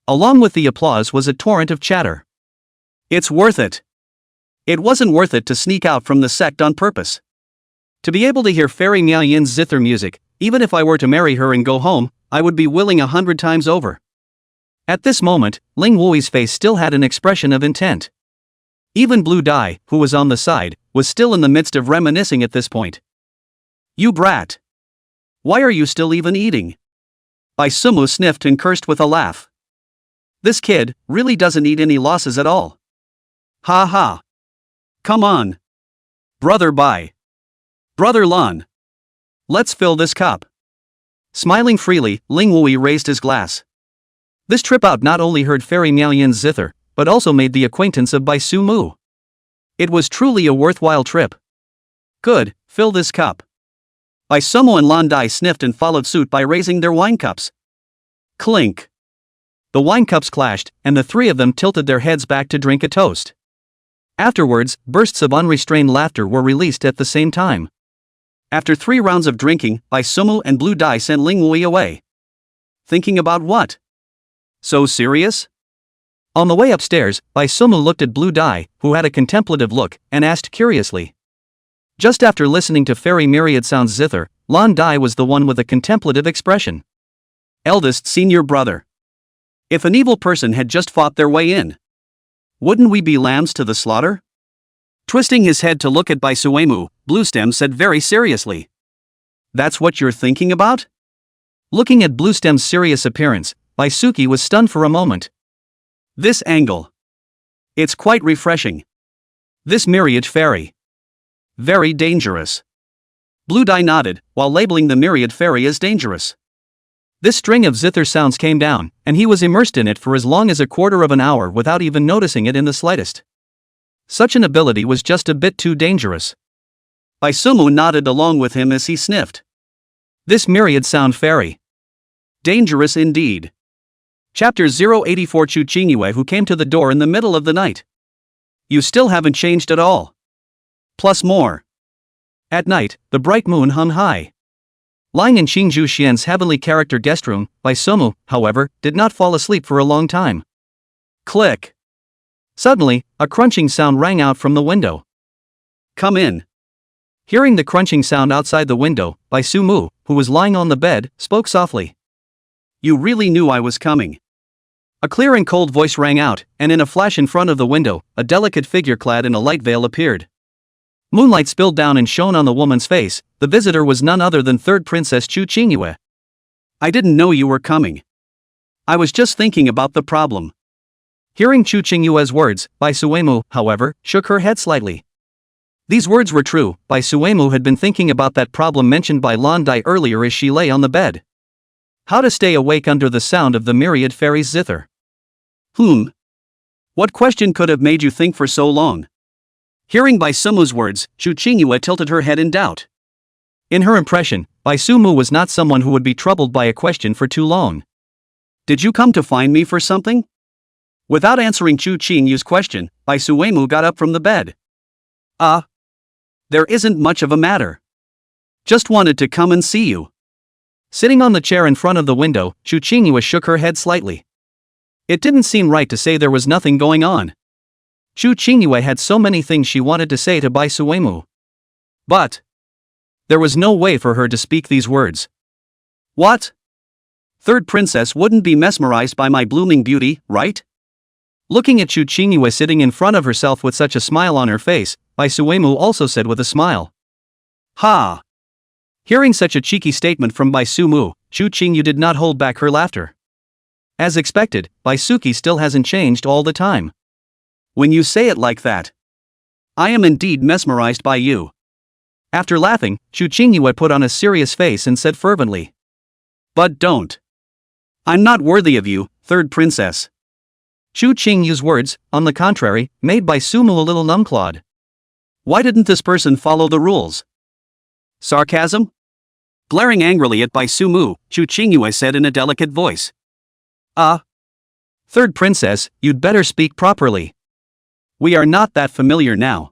Along with the applause was a torrent of chatter. It's worth it. It wasn't worth it to sneak out from the sect on purpose. To be able to hear Fairy Miao Yin's zither music, even if I were to marry her and go home, I would be willing 100 times over. At this moment, Ling Wui's face still had an expression of intent. Even Blue Dai, who was on the side, was still in the midst of reminiscing at this point. You brat! Why are you still even eating? Bai Sumu sniffed and cursed with a laugh. This kid really doesn't eat any losses at all. Ha ha! Come on! Brother Bai! Brother Lan! Let's fill this cup. Smiling freely, Ling Wui raised his glass. This trip out not only heard Fairy Miao Yin's zither, but also made the acquaintance of Bai Sumu. It was truly a worthwhile trip. Good, fill this cup. Bai Sumu and Lan Dai sniffed and followed suit by raising their wine cups. Clink. The wine cups clashed, and the three of them tilted their heads back to drink a toast. Afterwards, bursts of unrestrained laughter were released at the same time. After 3 rounds of drinking, Bai Sumu and Blue Dai sent Ling Wui away. Thinking about what? So serious? On the way upstairs, Bai Sumu looked at Blue Dai, who had a contemplative look, and asked curiously. Just after listening to Fairy Myriad Sound's zither, Lan Dai was the one with a contemplative expression. Eldest senior brother. If an evil person had just fought their way in, wouldn't we be lambs to the slaughter? Twisting his head to look at Bai Suemu, Bluestem said very seriously. That's what you're thinking about? Looking at Bluestem's serious appearance, Bai Suki was stunned for a moment. This angle. It's quite refreshing. This myriad fairy. Very dangerous. Blue Dai nodded, while labeling the myriad fairy as dangerous. This string of zither sounds came down, and he was immersed in it for as long as a quarter of an hour without even noticing it in the slightest. Such an ability was just a bit too dangerous. Bai Sumu nodded along with him as he sniffed. This myriad sound fairy. Dangerous indeed. Chapter 084 Chu Qingyue, who came to the door in the middle of the night. You still haven't changed at all. Plus more. At night, the bright moon hung high. Lying in Xingzhu Xian's heavenly character guest room, Bai Sumu, however, did not fall asleep for a long time. Click. Suddenly, a crunching sound rang out from the window. Come in. Hearing the crunching sound outside the window, Bai Sumu, who was lying on the bed, spoke softly. You really knew I was coming. A clear and cold voice rang out, and in a flash in front of the window, a delicate figure clad in a light veil appeared. Moonlight spilled down and shone on the woman's face. The visitor was none other than third Princess Chu Qingyue. I didn't know you were coming. I was just thinking about the problem. Hearing Chu Qingyue's words, Bai Suemu, however, shook her head slightly. These words were true. Bai Suemu had been thinking about that problem mentioned by Lan Dai earlier as she lay on the bed. How to stay awake under the sound of the myriad fairy's zither. What question could have made you think for so long? Hearing Bai Sumu's words, Chu Qingyue tilted her head in doubt. In her impression, Bai Sumu was not someone who would be troubled by a question for too long. Did you come to find me for something? Without answering Chu Qingyue's question, Bai Suemu got up from the bed. There isn't much of a matter. Just wanted to come and see you. Sitting on the chair in front of the window, Chu Qingyue shook her head slightly. It didn't seem right to say there was nothing going on. Chu Qingyue had so many things she wanted to say to Bai Suemu. But there was no way for her to speak these words. What? Third princess wouldn't be mesmerized by my blooming beauty, right? Looking at Chu Qingyue sitting in front of herself with such a smile on her face, Bai Suemu also said with a smile. Ha! Hearing such a cheeky statement from Bai Sumu, Chu Qingyue did not hold back her laughter. As expected, Bai Suki still hasn't changed all the time. When you say it like that, I am indeed mesmerized by you. After laughing, Chu Qingyue put on a serious face and said fervently. But don't. I'm not worthy of you, third princess. Chu Qingyue's words, on the contrary, made Bai Sumu a little numbclawed. Why didn't this person follow the rules? Sarcasm? Glaring angrily at Bai Sumu, Chu Qingyue said in a delicate voice. Third princess, you'd better speak properly. We are not that familiar now.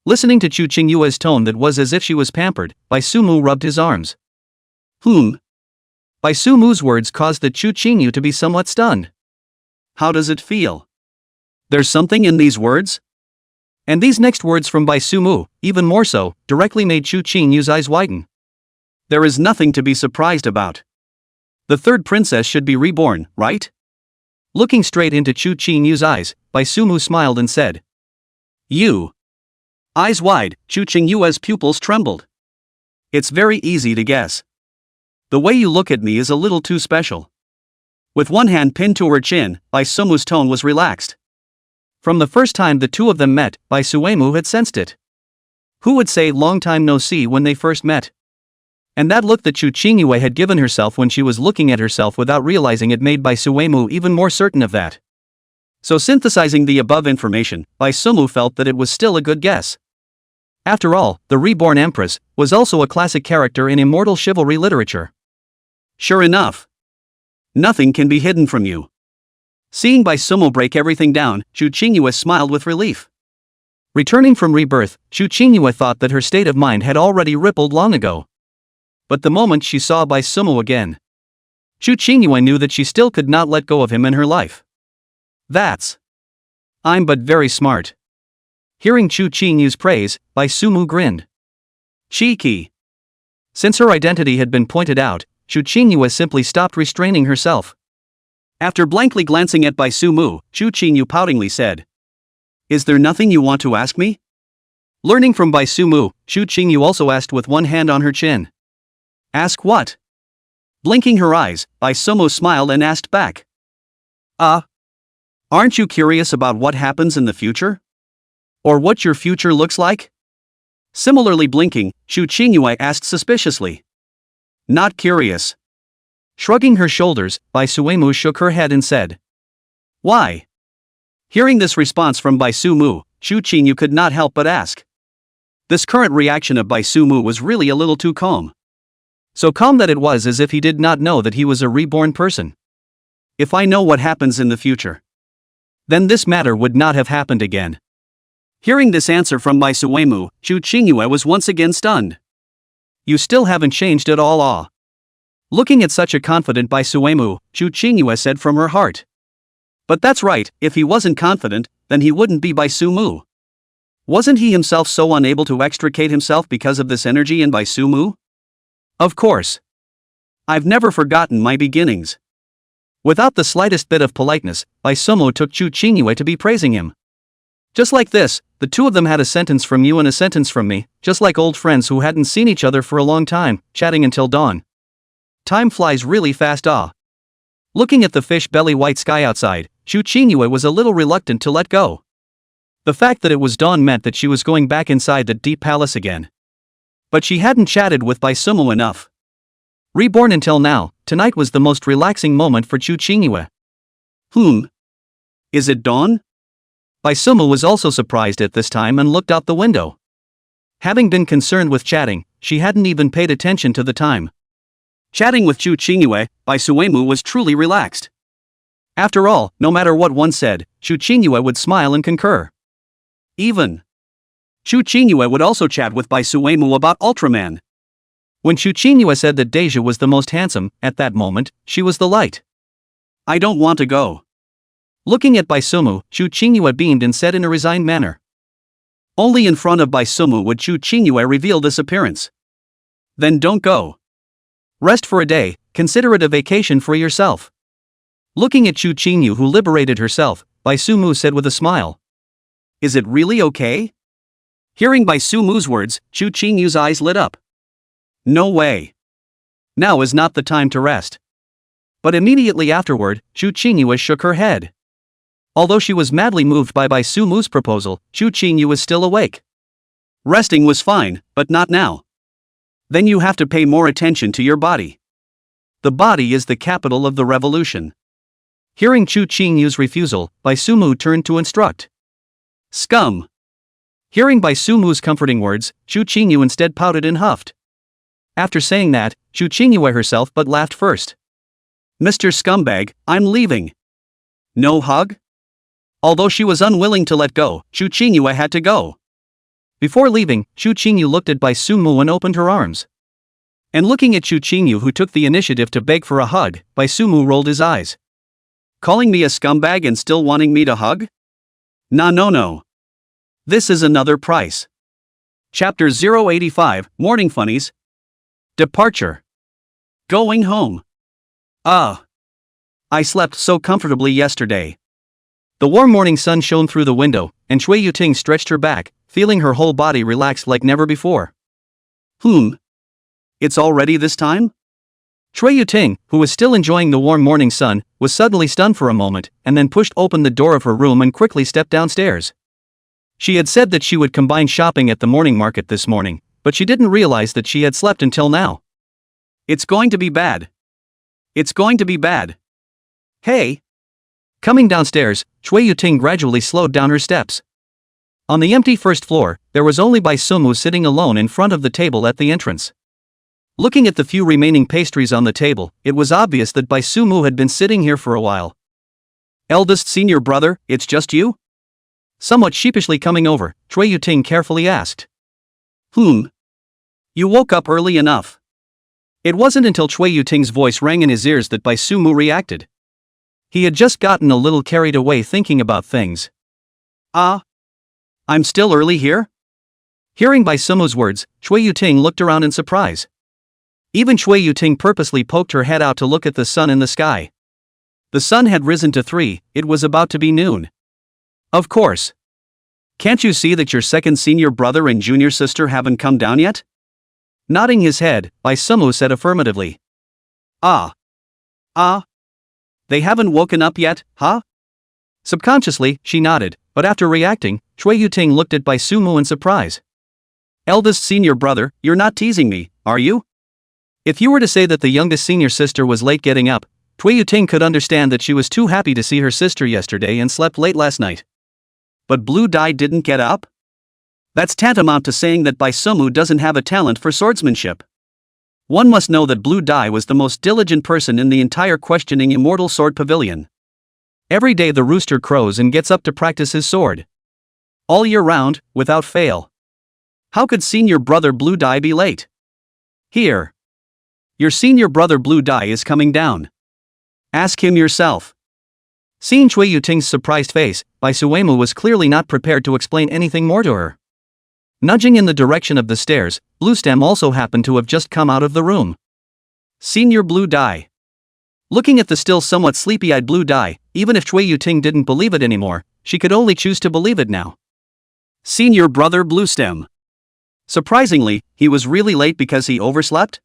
Listening to Chu Qingyue's tone that was as if she was pampered, Bai Sumu rubbed his arms. Bai Sumu's words caused the Chu Qingyue to be somewhat stunned. How does it feel? There's something in these words? And these next words from Bai Sumu, even more so, directly made Chu Qingyu's eyes widen. There is nothing to be surprised about. The third princess should be reborn, right? Looking straight into Chu Qingyu's eyes, Bai Sumu smiled and said. You. Eyes wide, Chu Qingyu's pupils trembled. It's very easy to guess. The way you look at me is a little too special. With one hand pinned to her chin, Bai Sumu's tone was relaxed. From the first time the two of them met, Bai Suemu had sensed it. Who would say long time no see when they first met? And that look that Chu Qingyue had given herself when she was looking at herself without realizing it made Bai Suemu even more certain of that. So synthesizing the above information, Bai Sumu felt that it was still a good guess. After all, the reborn empress was also a classic character in immortal chivalry literature. Sure enough. Nothing can be hidden from you. Seeing Bai Sumu break everything down, Chu Qingyue smiled with relief. Returning from rebirth, Chu Qingyue thought that her state of mind had already rippled long ago. But the moment she saw Bai Sumu again, Chu Qingyue knew that she still could not let go of him in her life. I'm but very smart. Hearing Chu Qingyu's praise, Bai Sumu grinned. Cheeky. Since her identity had been pointed out, Chu Qingyue simply stopped restraining herself. After blankly glancing at Bai Sumu, Chu Qingyue poutingly said. Is there nothing you want to ask me? Learning from Bai Sumu, Chu Qingyue also asked with one hand on her chin. Ask what? Blinking her eyes, Bai Sumu smiled and asked back. Aren't you curious about what happens in the future? Or what your future looks like? Similarly blinking, Chu Qingyue asked suspiciously. Not curious. Shrugging her shoulders, Bai Suemu shook her head and said. Why? Hearing this response from Bai Sumu, Chu Qingyue could not help but ask. This current reaction of Bai Sumu was really a little too calm. So calm that it was as if he did not know that he was a reborn person. If I know what happens in the future, then this matter would not have happened again. Hearing this answer from Bai Suemu, Chu Qingyue was once again stunned. You still haven't changed at all. Looking at such a confident Bai Suemu, Chu Qingyue said from her heart. But that's right, if he wasn't confident, then he wouldn't be Bai Sumu. Wasn't he himself so unable to extricate himself because of this energy in Bai Sumu? Of course. I've never forgotten my beginnings. Without the slightest bit of politeness, Bai Sumu took Chu Qingyue to be praising him. Just like this, the two of them had a sentence from you and a sentence from me, just like old friends who hadn't seen each other for a long time, chatting until dawn. Time flies really fast. Looking at the fish belly white sky outside, Chu Qingyue was a little reluctant to let go. The fact that it was dawn meant that she was going back inside the deep palace again. But she hadn't chatted with Bai Sumu enough. Reborn until now, tonight was the most relaxing moment for Chu Qingyue. Is it dawn? Bai Sumu was also surprised at this time and looked out the window. Having been concerned with chatting, she hadn't even paid attention to the time. Chatting with Chu Qingyue, Bai Suemu was truly relaxed. After all, no matter what one said, Chu Qingyue would smile and concur. Even Chu Qingyue would also chat with Bai Suemu about Ultraman. When Chu Qingyue said that Deja was the most handsome, at that moment, she was the light. I don't want to go. Looking at Bai Sumu, Chu Qingyue beamed and said in a resigned manner. Only in front of Bai Sumu would Chu Qingyue reveal this appearance. Then don't go. Rest for a day, consider it a vacation for yourself. Looking at Chu Qingyue who liberated herself, Bai Sumu said with a smile. Is it really okay? Hearing Bai Sumu's words, Chu Qingyue's eyes lit up. No way. Now is not the time to rest. But immediately afterward, Chu Qingyue shook her head. Although she was madly moved by Bai Sumu's proposal, Chu Qingyue was still awake. Resting was fine, but not now. Then you have to pay more attention to your body. The body is the capital of the revolution. Hearing Chu Qingyue's refusal, Bai Sumu turned to instruct. Scum. Hearing Bai Sumu's comforting words, Chu Qingyue instead pouted and huffed. After saying that, Chu Qingyue herself but laughed first. Mr. Scumbag, I'm leaving. No hug? Although she was unwilling to let go, Chu Qingyue had to go. Before leaving, Chu Qingyue looked at Bai Sumu and opened her arms. And looking at Chu Qingyue who took the initiative to beg for a hug, Bai Sumu rolled his eyes. Calling me a scumbag and still wanting me to hug? Nah, no. This is another price. Chapter 085, Morning Funnies. Departure. Going home. I slept so comfortably yesterday. The warm morning sun shone through the window, and Chui Yuting stretched her back, feeling her whole body relaxed like never before. It's already this time? Chui Yuting, who was still enjoying the warm morning sun, was suddenly stunned for a moment, and then pushed open the door of her room and quickly stepped downstairs. She had said that she would combine shopping at the morning market this morning, but she didn't realize that she had slept until now. It's going to be bad. It's going to be bad. Hey! Coming downstairs, Chui Yuting gradually slowed down her steps. On the empty first floor, there was only Bai Sumu sitting alone in front of the table at the entrance. Looking at the few remaining pastries on the table, it was obvious that Bai Sumu had been sitting here for a while. Eldest senior brother, it's just you? Somewhat sheepishly coming over, Chui Yuting carefully asked. You woke up early enough. It wasn't until Chui Yuting's voice rang in his ears that Bai Sumu reacted. He had just gotten a little carried away thinking about things. I'm still early here? Hearing Bai Sumu's words, Chui Yuting looked around in surprise. Even Chui Yuting purposely poked her head out to look at the sun in the sky. The sun had risen to 3, it was about to be noon. Of course. Can't you see that your second senior brother and junior sister haven't come down yet? Nodding his head, Bai Sumu said affirmatively. They haven't woken up yet, huh? Subconsciously, she nodded, but after reacting, Chui Yuting looked at Bai Sumu in surprise. Eldest senior brother, you're not teasing me, are you? If you were to say that the youngest senior sister was late getting up, Chui Yuting could understand that she was too happy to see her sister yesterday and slept late last night. But Blue Dai didn't get up? That's tantamount to saying that Bai Sumu doesn't have a talent for swordsmanship. One must know that Blue Dai was the most diligent person in the entire questioning Immortal Sword Pavilion. Every day the rooster crows and gets up to practice his sword. All year round, without fail. How could senior brother Blue Dai be late? Here. Your senior brother Blue Dai is coming down. Ask him yourself. Seeing Chui Yuting's surprised face, Bai Suemu was clearly not prepared to explain anything more to her. Nudging in the direction of the stairs, Bluestem also happened to have just come out of the room. Senior Blue Dai. Looking at the still somewhat sleepy-eyed Blue Dai, even if Chui Yuting didn't believe it anymore, she could only choose to believe it now. Senior brother Bluestem. Surprisingly, he was really late because he overslept?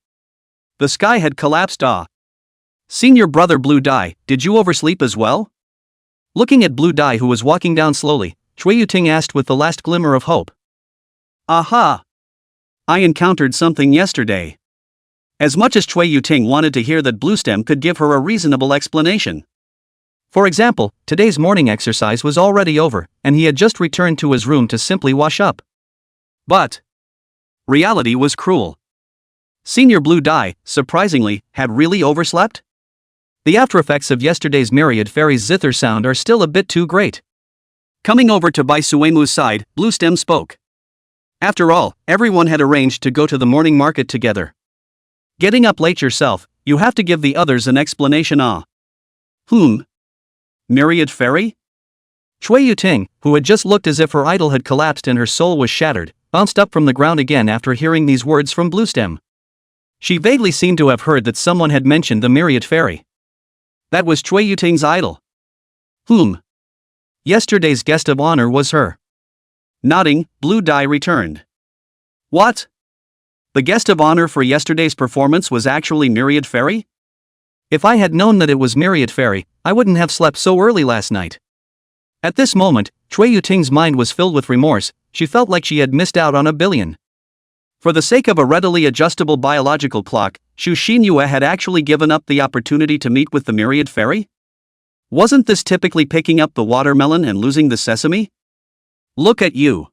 The sky had collapsed. Senior brother Blue Dai, did you oversleep as well? Looking at Blue Dai, who was walking down slowly, Chui Yuting asked with the last glimmer of hope. Aha! I encountered something yesterday. As much as Chui Yuting wanted to hear that Bluestem could give her a reasonable explanation. For example, today's morning exercise was already over, and he had just returned to his room to simply wash up. But reality was cruel. Senior Blue Dai, surprisingly, had really overslept? The aftereffects of yesterday's myriad fairies' zither sound are still a bit too great. Coming over to Bai Suemu's side, Bluestem spoke. After all, everyone had arranged to go to the morning market together. Getting up late yourself, you have to give the others an explanation. Myriad fairy? Chui Yuting, who had just looked as if her idol had collapsed and her soul was shattered, bounced up from the ground again after hearing these words from Bluestem. She vaguely seemed to have heard that someone had mentioned the myriad fairy. That was Chui Yuting's idol. Yesterday's guest of honor was her. Nodding, Blue Dai returned. What? The guest of honor for yesterday's performance was actually Myriad Fairy? If I had known that it was Myriad Fairy, I wouldn't have slept so early last night. At this moment, Chui Yuting's mind was filled with remorse. She felt like she had missed out on $1 billion. For the sake of a readily adjustable biological clock, Xu Xinyue had actually given up the opportunity to meet with the Myriad Fairy? Wasn't this typically picking up the watermelon and losing the sesame? Look at you.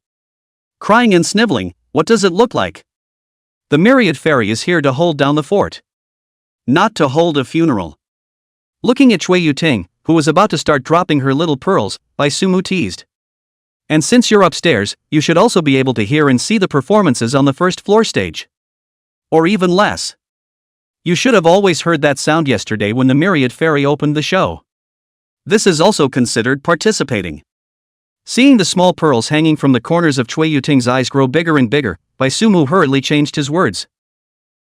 Crying and sniveling, what does it look like? The Myriad Fairy is here to hold down the fort. Not to hold a funeral. Looking at Chui Yuting, who was about to start dropping her little pearls, Bai Sumu teased. And since you're upstairs, you should also be able to hear and see the performances on the first floor stage. Or even less. You should have always heard that sound yesterday when the Myriad Fairy opened the show. This is also considered participating. Seeing the small pearls hanging from the corners of Chui Yuting's eyes grow bigger and bigger, Bai Sumu hurriedly changed his words.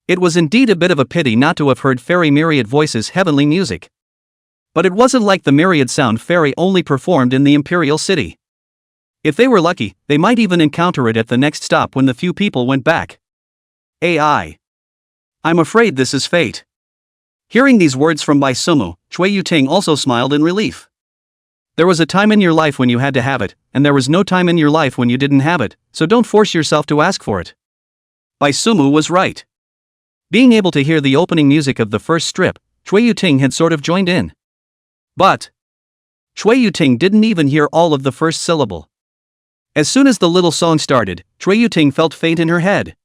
It was indeed a bit of a pity not to have heard Fairy Myriad Voice's heavenly music. But it wasn't like the Myriad Sound Fairy only performed in the Imperial City. If they were lucky, they might even encounter it at the next stop when the few people went back. I'm afraid this is fate. Hearing these words from Bai Sumu, Chui Yuting also smiled in relief. There was a time in your life when you had to have it, and there was no time in your life when you didn't have it, so don't force yourself to ask for it. Bai Sumu was right. Being able to hear the opening music of the first strip, Chui Yuting had sort of joined in. But Chui Yuting didn't even hear all of the first syllable. As soon as the little song started, Chui Yuting felt faint in her head.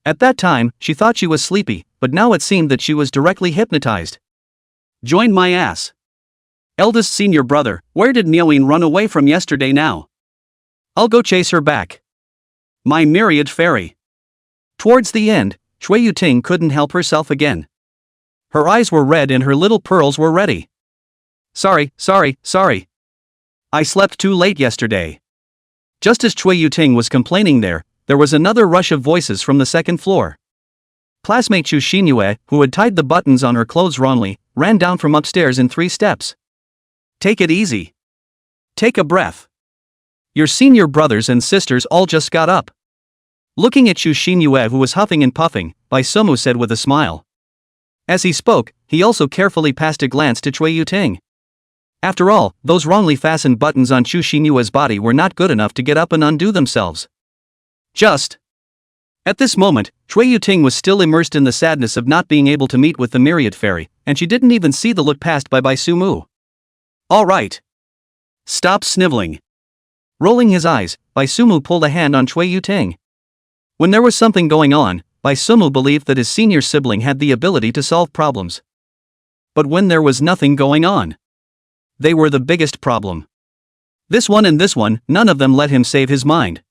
At that time, she thought she was sleepy, but now it seemed that she was directly hypnotized. Join my ass. Eldest senior brother, where did Miaoyin run away from yesterday now? I'll go chase her back. My myriad fairy. Towards the end, Chui Yuting couldn't help herself again. Her eyes were red and her little pearls were ready. Sorry. I slept too late yesterday. Just as Chui Yuting was complaining there was another rush of voices from the second floor. Classmate Chu Xinyue, who had tied the buttons on her clothes wrongly, ran down from upstairs in 3 steps. Take it easy. Take a breath. Your senior brothers and sisters all just got up. Looking at Chu Xinyue, who was huffing and puffing, Bai Sumu said with a smile. As he spoke, he also carefully passed a glance to Chui Yuting. After all, those wrongly fastened buttons on Chu Xinyue's body were not good enough to get up and undo themselves. At this moment, Chui Yuting was still immersed in the sadness of not being able to meet with the Myriad Fairy, and she didn't even see the look passed by Bai Sumu. All right. Stop sniveling. Rolling his eyes, Bai Sumu pulled a hand on Chui Yuting. When there was something going on, Bai Sumu believed that his senior sibling had the ability to solve problems. But when there was nothing going on, they were the biggest problem. This one and this one, none of them let him save his mind.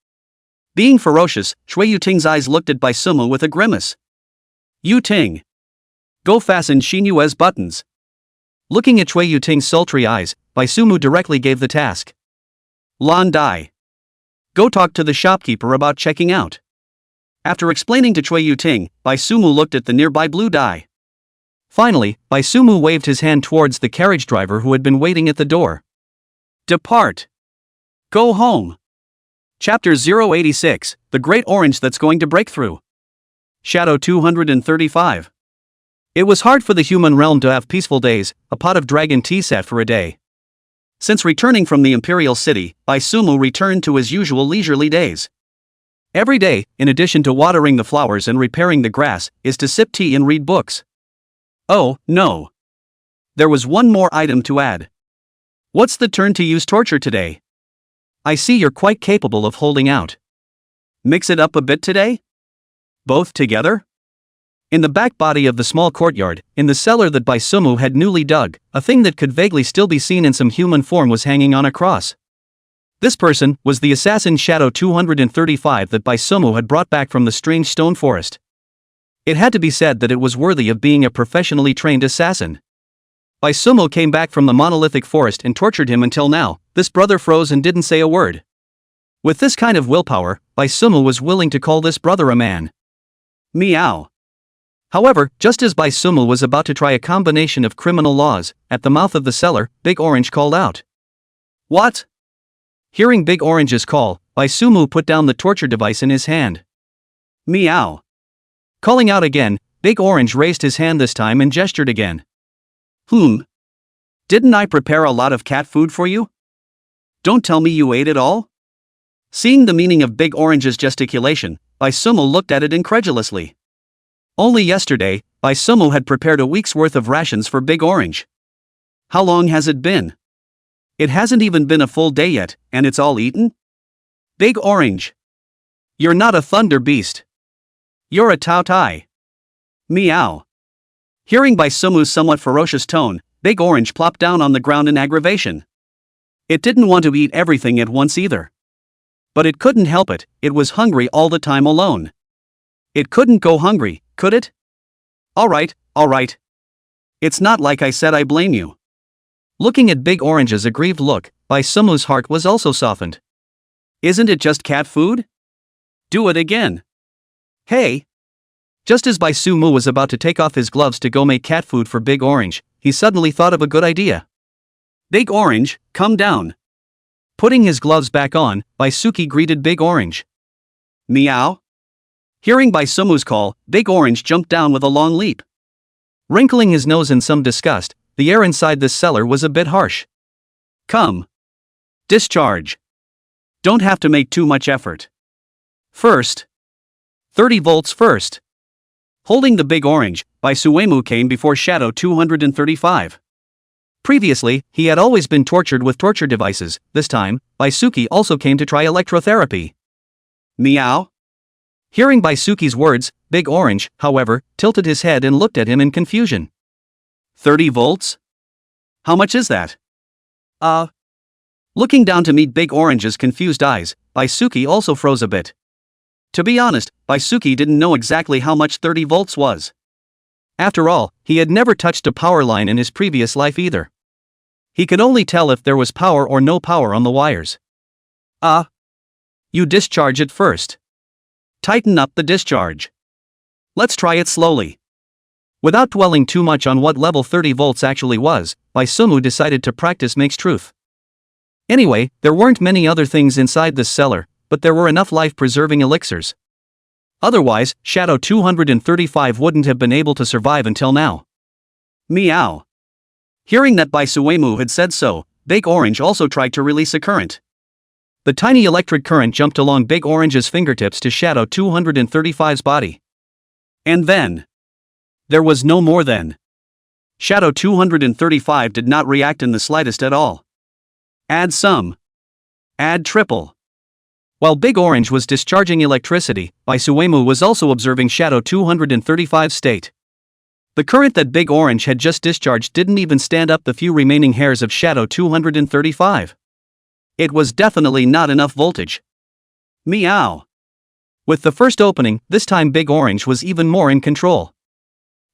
Being ferocious, Chui Yuting's eyes looked at Bai Sumu with a grimace. Yuting. Go fasten Xinyue's buttons. Looking at Chui Yuting's sultry eyes, Bai Sumu directly gave the task. Lan Dai. Go talk to the shopkeeper about checking out. After explaining to Chui Yuting, Bai Sumu looked at the nearby blue dye. Finally, Bai Sumu waved his hand towards the carriage driver who had been waiting at the door. Depart. Go home. Chapter 086, The Great Orange That's Going to Break Through. Shadow 235. It was hard for the human realm to have peaceful days, a pot of dragon tea set for a day. Since returning from the Imperial City, Bai Sumu returned to his usual leisurely days. Every day, in addition to watering the flowers and repairing the grass, is to sip tea and read books. Oh, no. There was one more item to add. What's the turn to use torture today? I see you're quite capable of holding out. Mix it up a bit today? Both together? In the back body of the small courtyard, in the cellar that Bai Sumu had newly dug, a thing that could vaguely still be seen in some human form was hanging on a cross. This person was the assassin Shadow 235 that Bai Sumu had brought back from the strange stone forest. It had to be said that it was worthy of being a professionally trained assassin. Bai Sumu came back from the monolithic forest and tortured him until now. This brother froze and didn't say a word. With this kind of willpower, Bai Sumu was willing to call this brother a man. Meow. However, just as Bai Sumu was about to try a combination of criminal laws, at the mouth of the cellar, Big Orange called out. What? Hearing Big Orange's call, Bai Sumu put down the torture device in his hand. Meow. Calling out again, Big Orange raised his hand this time and gestured again. Didn't I prepare a lot of cat food for you? Don't tell me you ate it all? Seeing the meaning of Big Orange's gesticulation, Bai Sumu looked at it incredulously. Only yesterday, Bai Sumu had prepared a week's worth of rations for Big Orange. How long has it been? It hasn't even been a full day yet, and it's all eaten? Big Orange. You're not a thunder beast. You're a Tao Tai. Meow. Hearing Bai Sumu's somewhat ferocious tone, Big Orange plopped down on the ground in aggravation. It didn't want to eat everything at once either. But it couldn't help it, it was hungry all the time alone. It couldn't go hungry, could it? Alright. It's not like I said I blame you. Looking at Big Orange's aggrieved look, Bai Sumu's heart was also softened. Isn't it just cat food? Do it again. Hey! Just as Bai Sumu was about to take off his gloves to go make cat food for Big Orange, he suddenly thought of a good idea. Big Orange, come down. Putting his gloves back on, Baisuki greeted Big Orange. Meow? Hearing Bai Sumu's call, Big Orange jumped down with a long leap. Wrinkling his nose in some disgust, the air inside this cellar was a bit harsh. Come. Discharge. Don't have to make too much effort. First. 30 volts first. Holding the Big Orange, Bai Suemu came before Shadow 235. Previously, he had always been tortured with torture devices. This time, Baisuki also came to try electrotherapy. Meow? Hearing Baisuki's words, Big Orange, however, tilted his head and looked at him in confusion. 30 volts? How much is that? Looking down to meet Big Orange's confused eyes, Baisuki also froze a bit. To be honest, Baisuki didn't know exactly how much 30 volts was. After all, he had never touched a power line in his previous life either. He could only tell if there was power or no power on the wires. You discharge it first. Tighten up the discharge. Let's try it slowly. Without dwelling too much on what level 30 volts actually was, Bai Sumu decided to practice makes truth. Anyway, there weren't many other things inside this cellar, but there were enough life-preserving elixirs. Otherwise, Shadow 235 wouldn't have been able to survive until now. Meow. Hearing that Bai Suemu had said so, Big Orange also tried to release a current. The tiny electric current jumped along Big Orange's fingertips to Shadow 235's body. And then. There was no more then. Shadow 235 did not react in the slightest at all. Add some. Add triple. While Big Orange was discharging electricity, Bai Suemu was also observing Shadow 235's state. The current that Big Orange had just discharged didn't even stand up the few remaining hairs of Shadow 235. It was definitely not enough voltage. Meow. With the first opening, this time Big Orange was even more in control.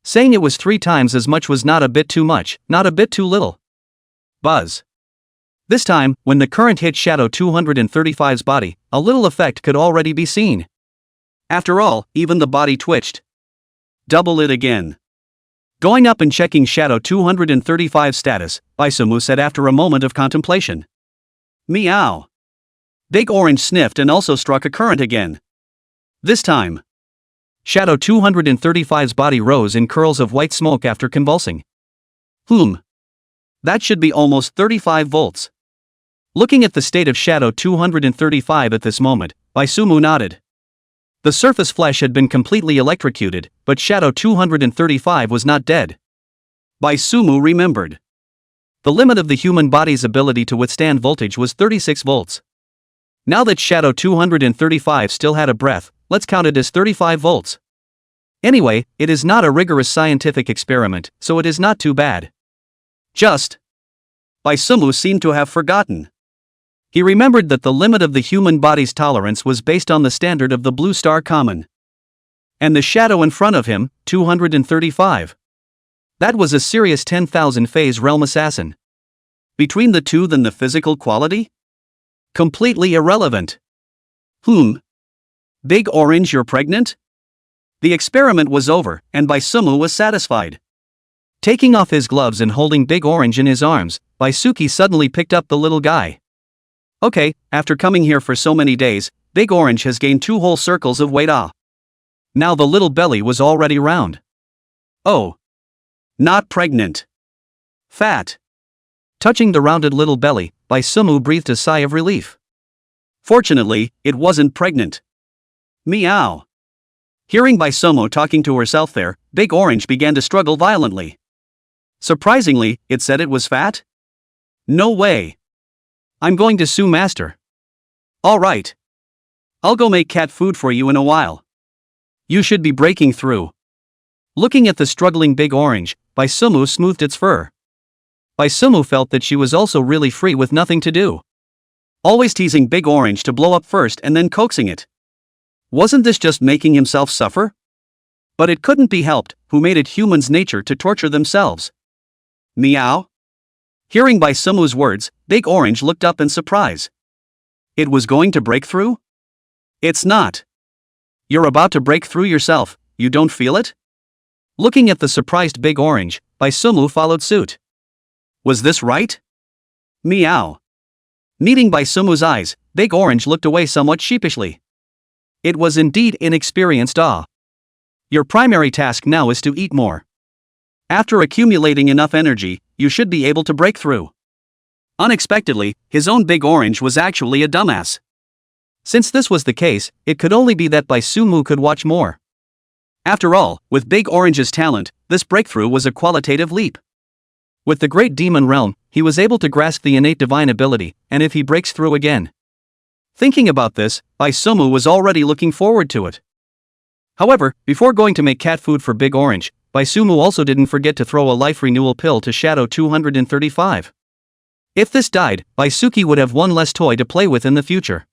Saying it was 3 times as much was not a bit too much, not a bit too little. Buzz. This time, when the current hit Shadow 235's body, a little effect could already be seen. After all, even the body twitched. Double it again. Going up and checking Shadow 235's status, Bai Sumu said after a moment of contemplation. Meow. Big Orange sniffed and also struck a current again. This time. Shadow 235's body rose in curls of white smoke after convulsing. That should be almost 35 volts. Looking at the state of Shadow 235 at this moment, Bai Sumu nodded. The surface flesh had been completely electrocuted, but Shadow 235 was not dead. Bai Sumu remembered. The limit of the human body's ability to withstand voltage was 36 volts. Now that Shadow 235 still had a breath, let's count it as 35 volts. Anyway, it is not a rigorous scientific experiment, so it is not too bad. Bai Sumu seemed to have forgotten. He remembered that the limit of the human body's tolerance was based on the standard of the blue star common. And the shadow in front of him, 235. That was a serious 10,000 phase realm assassin. Between the two then the physical quality? Completely irrelevant. Big Orange, you're pregnant? The experiment was over, and Bai Sumu was satisfied. Taking off his gloves and holding Big Orange in his arms, Baisuki suddenly picked up the little guy. Okay, after coming here for so many days, Big Orange has gained 2 whole circles of weight. Now the little belly was already round. Oh. Not pregnant. Fat. Touching the rounded little belly, Bai Sumu breathed a sigh of relief. Fortunately, it wasn't pregnant. Meow. Hearing Bai Sumu talking to herself there, Big Orange began to struggle violently. Surprisingly, it said it was fat? No way. I'm going to sue Master. Alright. I'll go make cat food for you in a while. You should be breaking through. Looking at the struggling Big Orange, Bai Sumu smoothed its fur. Bai Sumu felt that she was also really free with nothing to do. Always teasing Big Orange to blow up first and then coaxing it. Wasn't this just making himself suffer? But it couldn't be helped, who made it humans' nature to torture themselves. Meow? Hearing Bai Sumu's words, Big Orange looked up in surprise. It was going to break through? It's not. You're about to break through yourself, you don't feel it? Looking at the surprised Big Orange, Bai Sumu followed suit. Was this right? Meow. Meeting Bai Sumu's eyes, Big Orange looked away somewhat sheepishly. It was indeed inexperienced awe. Your primary task now is to eat more. After accumulating enough energy, you should be able to break through. Unexpectedly, his own Big Orange was actually a dumbass. Since this was the case, it could only be that Bai Sumu could watch more. After all, with Big Orange's talent, this breakthrough was a qualitative leap. With the Great Demon Realm, he was able to grasp the innate divine ability, and if he breaks through again. Thinking about this, Bai Sumu was already looking forward to it. However, before going to make cat food for Big Orange, Bai Sumu also didn't forget to throw a life renewal pill to Shadow 235. If this died, Baisuki would have one less toy to play with in the future.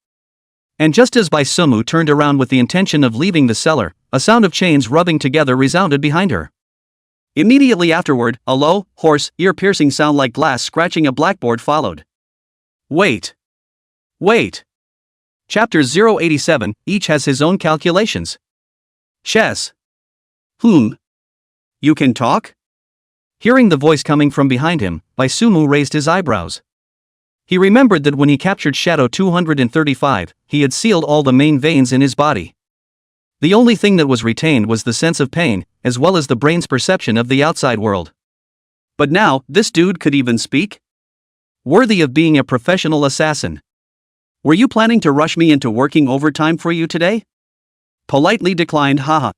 And just as Bai Sumu turned around with the intention of leaving the cellar, a sound of chains rubbing together resounded behind her. Immediately afterward, a low, hoarse, ear-piercing sound like glass scratching a blackboard followed. Wait. Wait. Chapter 087, each has his own calculations. Chess. You can talk? Hearing the voice coming from behind him, Bai Sumu raised his eyebrows. He remembered that when he captured Shadow 235, he had sealed all the main veins in his body. The only thing that was retained was the sense of pain, as well as the brain's perception of the outside world. But now, this dude could even speak? Worthy of being a professional assassin. Were you planning to rush me into working overtime for you today? Politely declined, haha.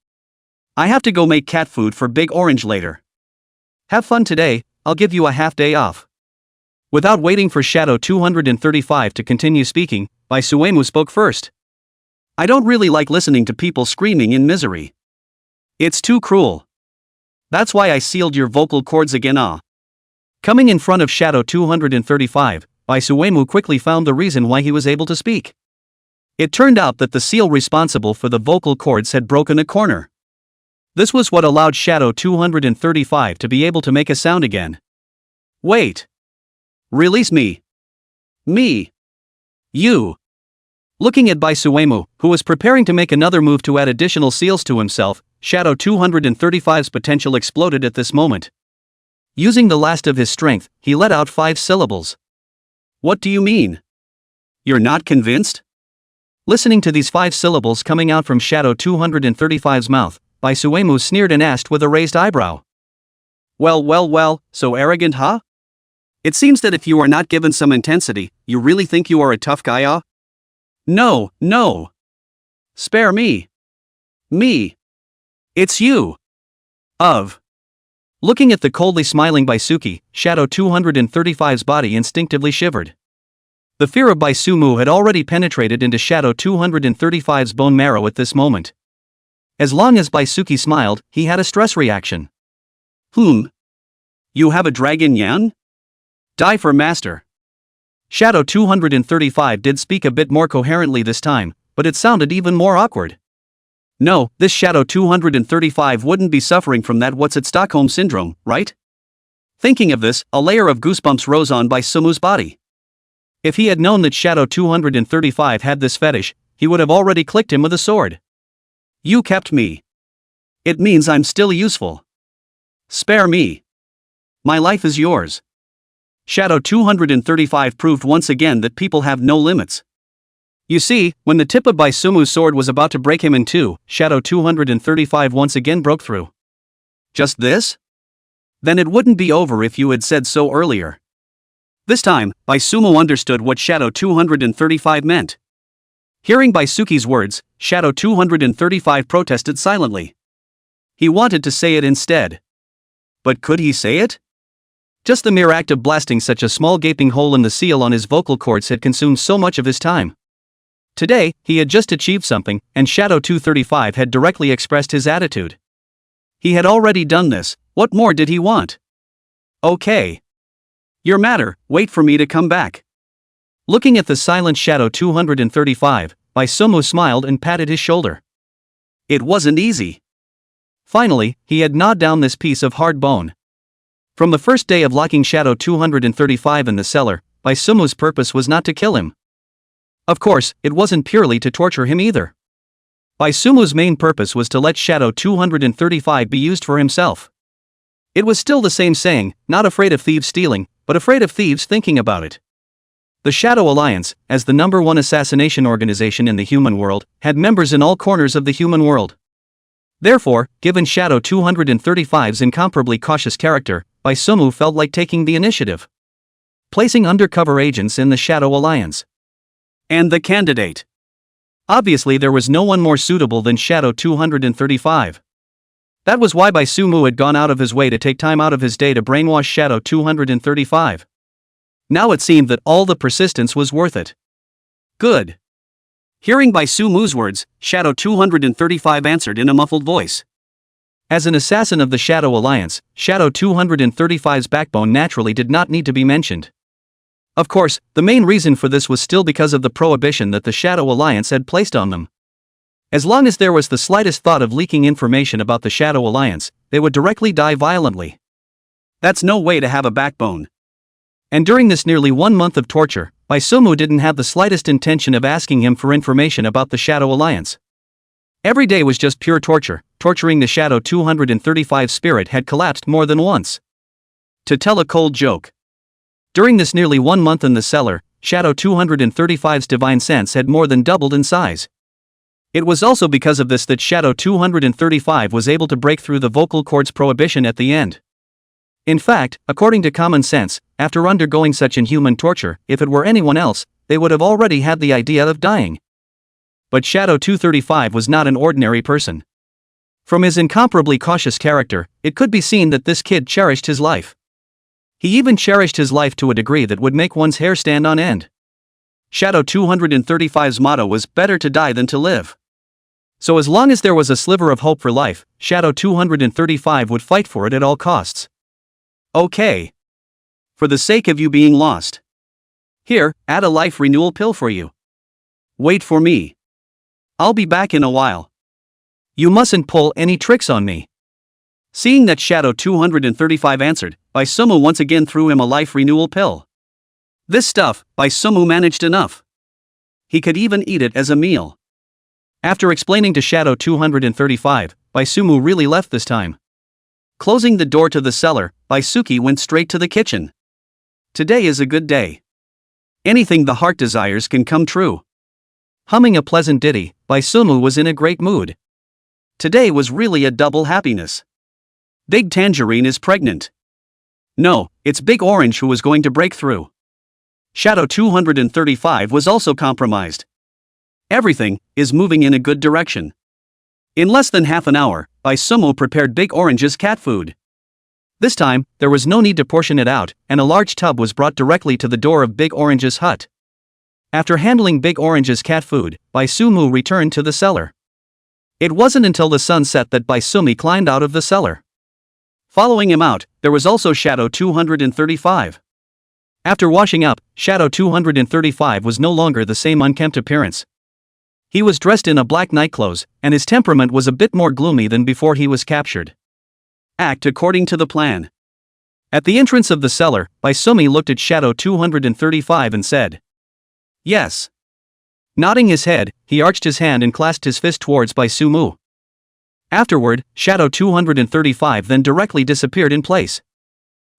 I have to go make cat food for Big Orange later. Have fun today, I'll give you a half day off. Without waiting for Shadow 235 to continue speaking, Bai Suemu spoke first. I don't really like listening to people screaming in misery. It's too cruel. That's why I sealed your vocal cords again. Coming in front of Shadow 235, Bai Suemu quickly found the reason why he was able to speak. It turned out that the seal responsible for the vocal cords had broken a corner. This was what allowed Shadow 235 to be able to make a sound again. Wait. Release me. Me. You. Looking at Bai Suemu, who was preparing to make another move to add additional seals to himself, Shadow 235's potential exploded at this moment. Using the last of his strength, he let out 5 syllables. What do you mean? You're not convinced? Listening to these 5 syllables coming out from Shadow 235's mouth, Bai Suemu sneered and asked with a raised eyebrow. Well, so arrogant, huh? It seems that if you are not given some intensity, you really think you are a tough guy, No. Spare me. Me. It's you. Looking at the coldly smiling Baisuki, Shadow 235's body instinctively shivered. The fear of Bai Suemu had already penetrated into Shadow 235's bone marrow at this moment. As long as Baisuki smiled, he had a stress reaction. You have a dragon yan? Die for master. Shadow 235 did speak a bit more coherently this time, but it sounded even more awkward. No, this Shadow 235 wouldn't be suffering from that Stockholm syndrome, right? Thinking of this, a layer of goosebumps rose on Bai Sumu's body. If he had known that Shadow 235 had this fetish, he would have already clicked him with a sword. You kept me. It means I'm still useful. Spare me. My life is yours. Shadow 235 proved once again that people have no limits. You see, when the tip of Bai Sumu's sword was about to break him in two, Shadow 235 once again broke through. Just this? Then it wouldn't be over if you had said so earlier. This time, Bai Sumu understood what Shadow 235 meant. Hearing Baisuki's words, Shadow 235 protested silently. He wanted to say it instead. But could he say it? Just the mere act of blasting such a small gaping hole in the seal on his vocal cords had consumed so much of his time. Today, he had just achieved something, and Shadow 235 had directly expressed his attitude. He had already done this, what more did he want? Okay. Your matter, wait for me to come back. Looking at the silent Shadow 235, Bai Sumu smiled and patted his shoulder. It wasn't easy. Finally, he had gnawed down this piece of hard bone. From the first day of locking Shadow 235 in the cellar, Bai Sumu's purpose was not to kill him. Of course, it wasn't purely to torture him either. Bai Sumu's main purpose was to let Shadow 235 be used for himself. It was still the same saying, not afraid of thieves stealing, but afraid of thieves thinking about it. The Shadow Alliance, as the #1 assassination organization in the human world, had members in all corners of the human world. Therefore, given Shadow 235's incomparably cautious character, Bai Sumu felt like taking the initiative. Placing undercover agents in the Shadow Alliance. And the candidate. Obviously there was no one more suitable than Shadow 235. That was why Bai Sumu had gone out of his way to take time out of his day to brainwash Shadow 235. Now it seemed that all the persistence was worth it. Good. Hearing Bai Sumu's words, Shadow 235 answered in a muffled voice. As an assassin of the Shadow Alliance, Shadow 235's backbone naturally did not need to be mentioned. Of course, the main reason for this was still because of the prohibition that the Shadow Alliance had placed on them. As long as there was the slightest thought of leaking information about the Shadow Alliance, they would directly die violently. That's no way to have a backbone. And during this nearly 1 month of torture, Bai Sumu didn't have the slightest intention of asking him for information about the Shadow Alliance. Every day was just pure torture. Torturing the Shadow 235 spirit had collapsed more than once. To tell a cold joke. During this nearly 1 month in the cellar, Shadow 235's divine sense had more than doubled in size. It was also because of this that Shadow 235 was able to break through the vocal cords prohibition at the end. In fact, according to common sense, after undergoing such inhuman torture, if it were anyone else, they would have already had the idea of dying. But Shadow 235 was not an ordinary person. From his incomparably cautious character, it could be seen that this kid cherished his life. He even cherished his life to a degree that would make one's hair stand on end. Shadow 235's motto was better to die than to live. So as long as there was a sliver of hope for life, Shadow 235 would fight for it at all costs. Okay. For the sake of you being lost. Here, add a life renewal pill for you. Wait for me. I'll be back in a while. You mustn't pull any tricks on me. Seeing that Shadow 235 answered, Bai Sumu once again threw him a life renewal pill. This stuff, Bai Sumu managed enough. He could even eat it as a meal. After explaining to Shadow 235, Bai Sumu really left this time. Closing the door to the cellar, Bai Suki went straight to the kitchen. Today is a good day. Anything the heart desires can come true. Humming a pleasant ditty, Bai Sumu was in a great mood. Today was really a double happiness. Big Tangerine is pregnant. No, it's Big Orange who was going to break through. Shadow 235 was also compromised. Everything is moving in a good direction. In less than half an hour, Bai Sumu prepared Big Orange's cat food. This time, there was no need to portion it out, and a large tub was brought directly to the door of Big Orange's hut. After handling Big Orange's cat food, Bai Sumu returned to the cellar. It wasn't until the sun set that Bai Sumi climbed out of the cellar. Following him out, there was also Shadow 235. After washing up, Shadow 235 was no longer the same unkempt appearance. He was dressed in a black nightclothes, and his temperament was a bit more gloomy than before he was captured. Act according to the plan. At the entrance of the cellar, Bai Sumi looked at Shadow 235 and said, "Yes." Nodding his head, he arched his hand and clasped his fist towards Bai Sumu. Afterward, Shadow 235 then directly disappeared in place.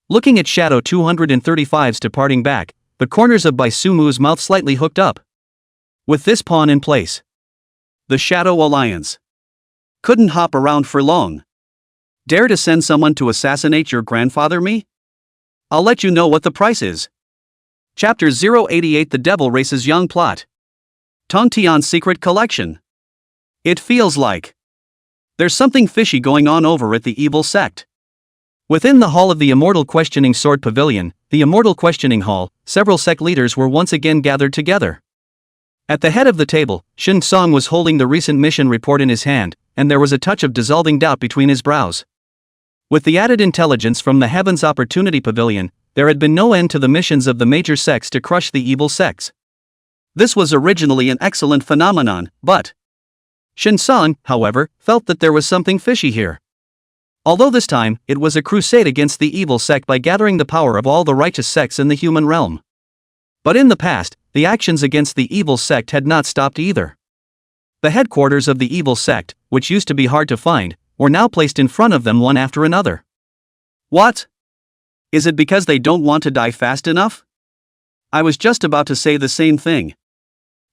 Looking at Shadow 235's departing back, the corners of Bai Sumu's mouth slightly hooked up. With this pawn in place, the Shadow Alliance couldn't hop around for long. Dare to send someone to assassinate your grandfather, me? I'll let you know what the price is. Chapter 088 The Devil Races Young Plot. Tong Tian's Secret Collection. It feels like there's something fishy going on over at the evil sect. Within the hall of the Immortal Questioning Sword Pavilion, the Immortal Questioning Hall, several sect leaders were once again gathered together. At the head of the table, Shin Song was holding the recent mission report in his hand, and there was a touch of dissolving doubt between his brows. With the added intelligence from the Heaven's Opportunity Pavilion, there had been no end to the missions of the major sects to crush the evil sects. This was originally an excellent phenomenon, but Shin Song, however, felt that there was something fishy here. Although this time, it was a crusade against the evil sect by gathering the power of all the righteous sects in the human realm. But in the past, the actions against the evil sect had not stopped either. The headquarters of the evil sect, which used to be hard to find, were now placed in front of them one after another. What? Is it because they don't want to die fast enough? I was just about to say the same thing.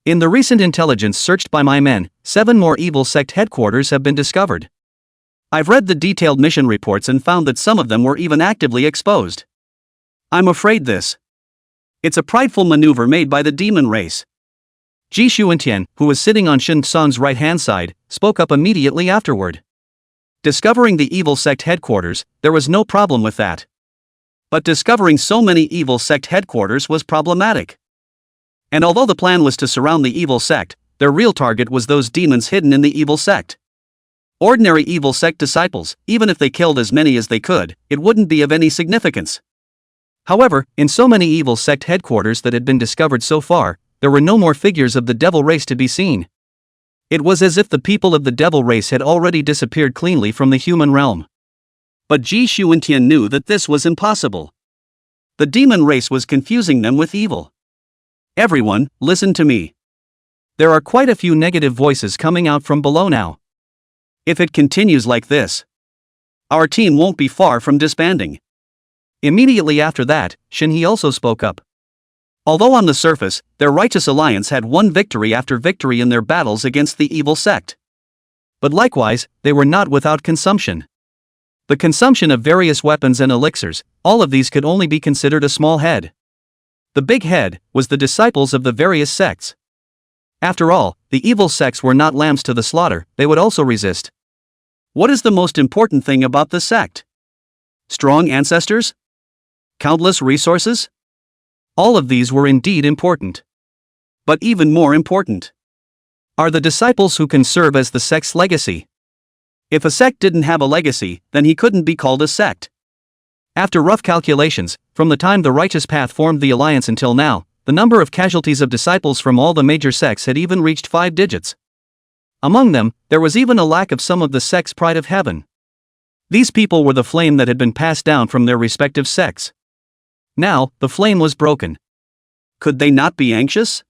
In the recent intelligence searched by my men, 7 more evil sect headquarters have been discovered. I've read the detailed mission reports and found that some of them were even actively exposed. I'm afraid it's a prideful maneuver made by the demon race. Ji Xuantian, who was sitting on Shen Song's right-hand side, spoke up immediately afterward. Discovering the evil sect headquarters, there was no problem with that. But discovering so many evil sect headquarters was problematic. And although the plan was to surround the evil sect, their real target was those demons hidden in the evil sect. Ordinary evil sect disciples, even if they killed as many as they could, it wouldn't be of any significance. However, in so many evil sect headquarters that had been discovered so far, there were no more figures of the devil race to be seen. It was as if the people of the devil race had already disappeared cleanly from the human realm. But Ji Xuantian knew that this was impossible. The demon race was confusing them with evil. Everyone, listen to me. There are quite a few negative voices coming out from below now. If it continues like this, our team won't be far from disbanding. Immediately after that, Shen He also spoke up. Although on the surface, their righteous alliance had won victory after victory in their battles against the evil sect. But likewise, they were not without consumption. The consumption of various weapons and elixirs, all of these could only be considered a small head. The big head was the disciples of the various sects. After all, the evil sects were not lambs to the slaughter, they would also resist. What is the most important thing about the sect? Strong ancestors? Countless resources? All of these were indeed important. But even more important are the disciples who can serve as the sect's legacy. If a sect didn't have a legacy, then he couldn't be called a sect. After rough calculations, from the time the righteous path formed the alliance until now, the number of casualties of disciples from all the major sects had even reached 5 digits. Among them, there was even a lack of some of the sect's pride of heaven. These people were the flame that had been passed down from their respective sects. Now, the flame was broken. Could they not be anxious?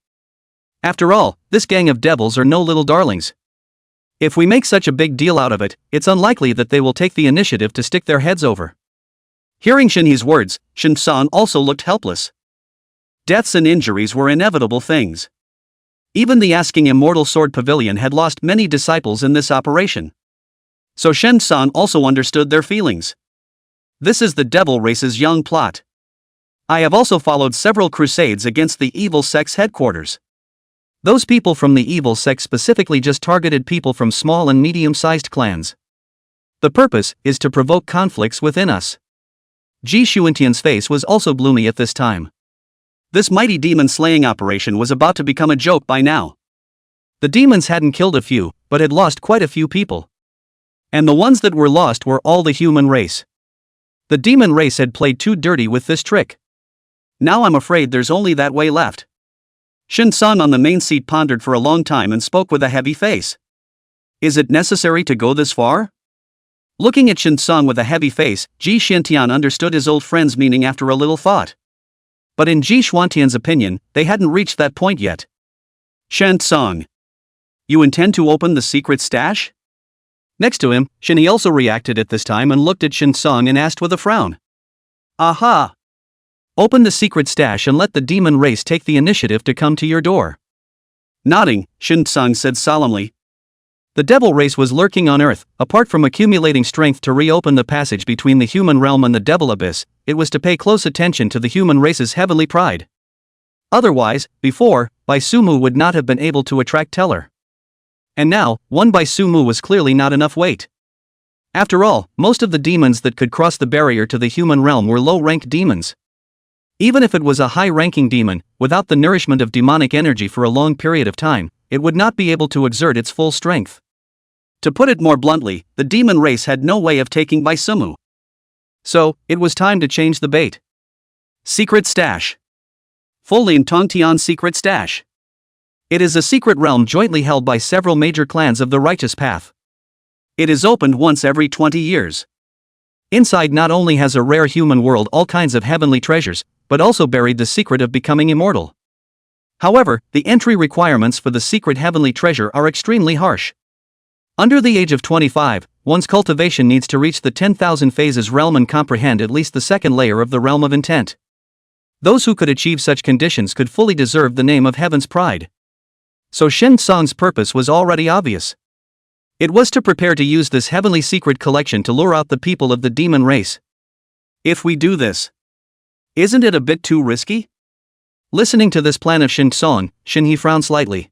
After all, this gang of devils are no little darlings. If we make such a big deal out of it, it's unlikely that they will take the initiative to stick their heads over. Hearing Shen He's words, Shen Song also looked helpless. Deaths and injuries were inevitable things. Even the asking Immortal Sword Pavilion had lost many disciples in this operation. So Shen Song also understood their feelings. This is the devil race's young plot. I have also followed several crusades against the evil sect's headquarters. Those people from the evil sect specifically just targeted people from small and medium-sized clans. The purpose is to provoke conflicts within us. Ji Xuantian's face was also gloomy at this time. This mighty demon-slaying operation was about to become a joke by now. The demons hadn't killed a few, but had lost quite a few people. And the ones that were lost were all the human race. The demon race had played too dirty with this trick. Now I'm afraid there's only that way left. Shen Song on the main seat pondered for a long time and spoke with a heavy face. Is it necessary to go this far? Looking at Shen Song with a heavy face, Ji Xuantian understood his old friend's meaning after a little thought. But in Ji Xuantian's opinion, they hadn't reached that point yet. Shen Song, you intend to open the secret stash? Next to him, Shen He also reacted at this time and looked at Shen Song and asked with a frown. Aha! Open the secret stash and let the demon race take the initiative to come to your door. Nodding, Shen Song said solemnly. The devil race was lurking on Earth. Apart from accumulating strength to reopen the passage between the human realm and the devil abyss, it was to pay close attention to the human race's heavenly pride. Otherwise, before, Bai Sumu would not have been able to attract Teller. And now, one Bai Sumu was clearly not enough weight. After all, most of the demons that could cross the barrier to the human realm were low-ranked demons. Even if it was a high-ranking demon, without the nourishment of demonic energy for a long period of time, it would not be able to exert its full strength. To put it more bluntly, the demon race had no way of taking Bai Sumu. So, it was time to change the bait. Secret stash. Full-Lin Tongtian secret stash. It is a secret realm jointly held by several major clans of the righteous path. It is opened once every 20 years. Inside not only has a rare human world all kinds of heavenly treasures, but also buried the secret of becoming immortal. However, the entry requirements for the secret heavenly treasure are extremely harsh. Under the age of 25, one's cultivation needs to reach the 10,000 phases realm and comprehend at least the second layer of the realm of intent. Those who could achieve such conditions could fully deserve the name of Heaven's Pride. So Shin Song's purpose was already obvious. It was to prepare to use this heavenly secret collection to lure out the people of the demon race. If we do this, isn't it a bit too risky? Listening to this plan of Shin Song, Shin He frowned slightly.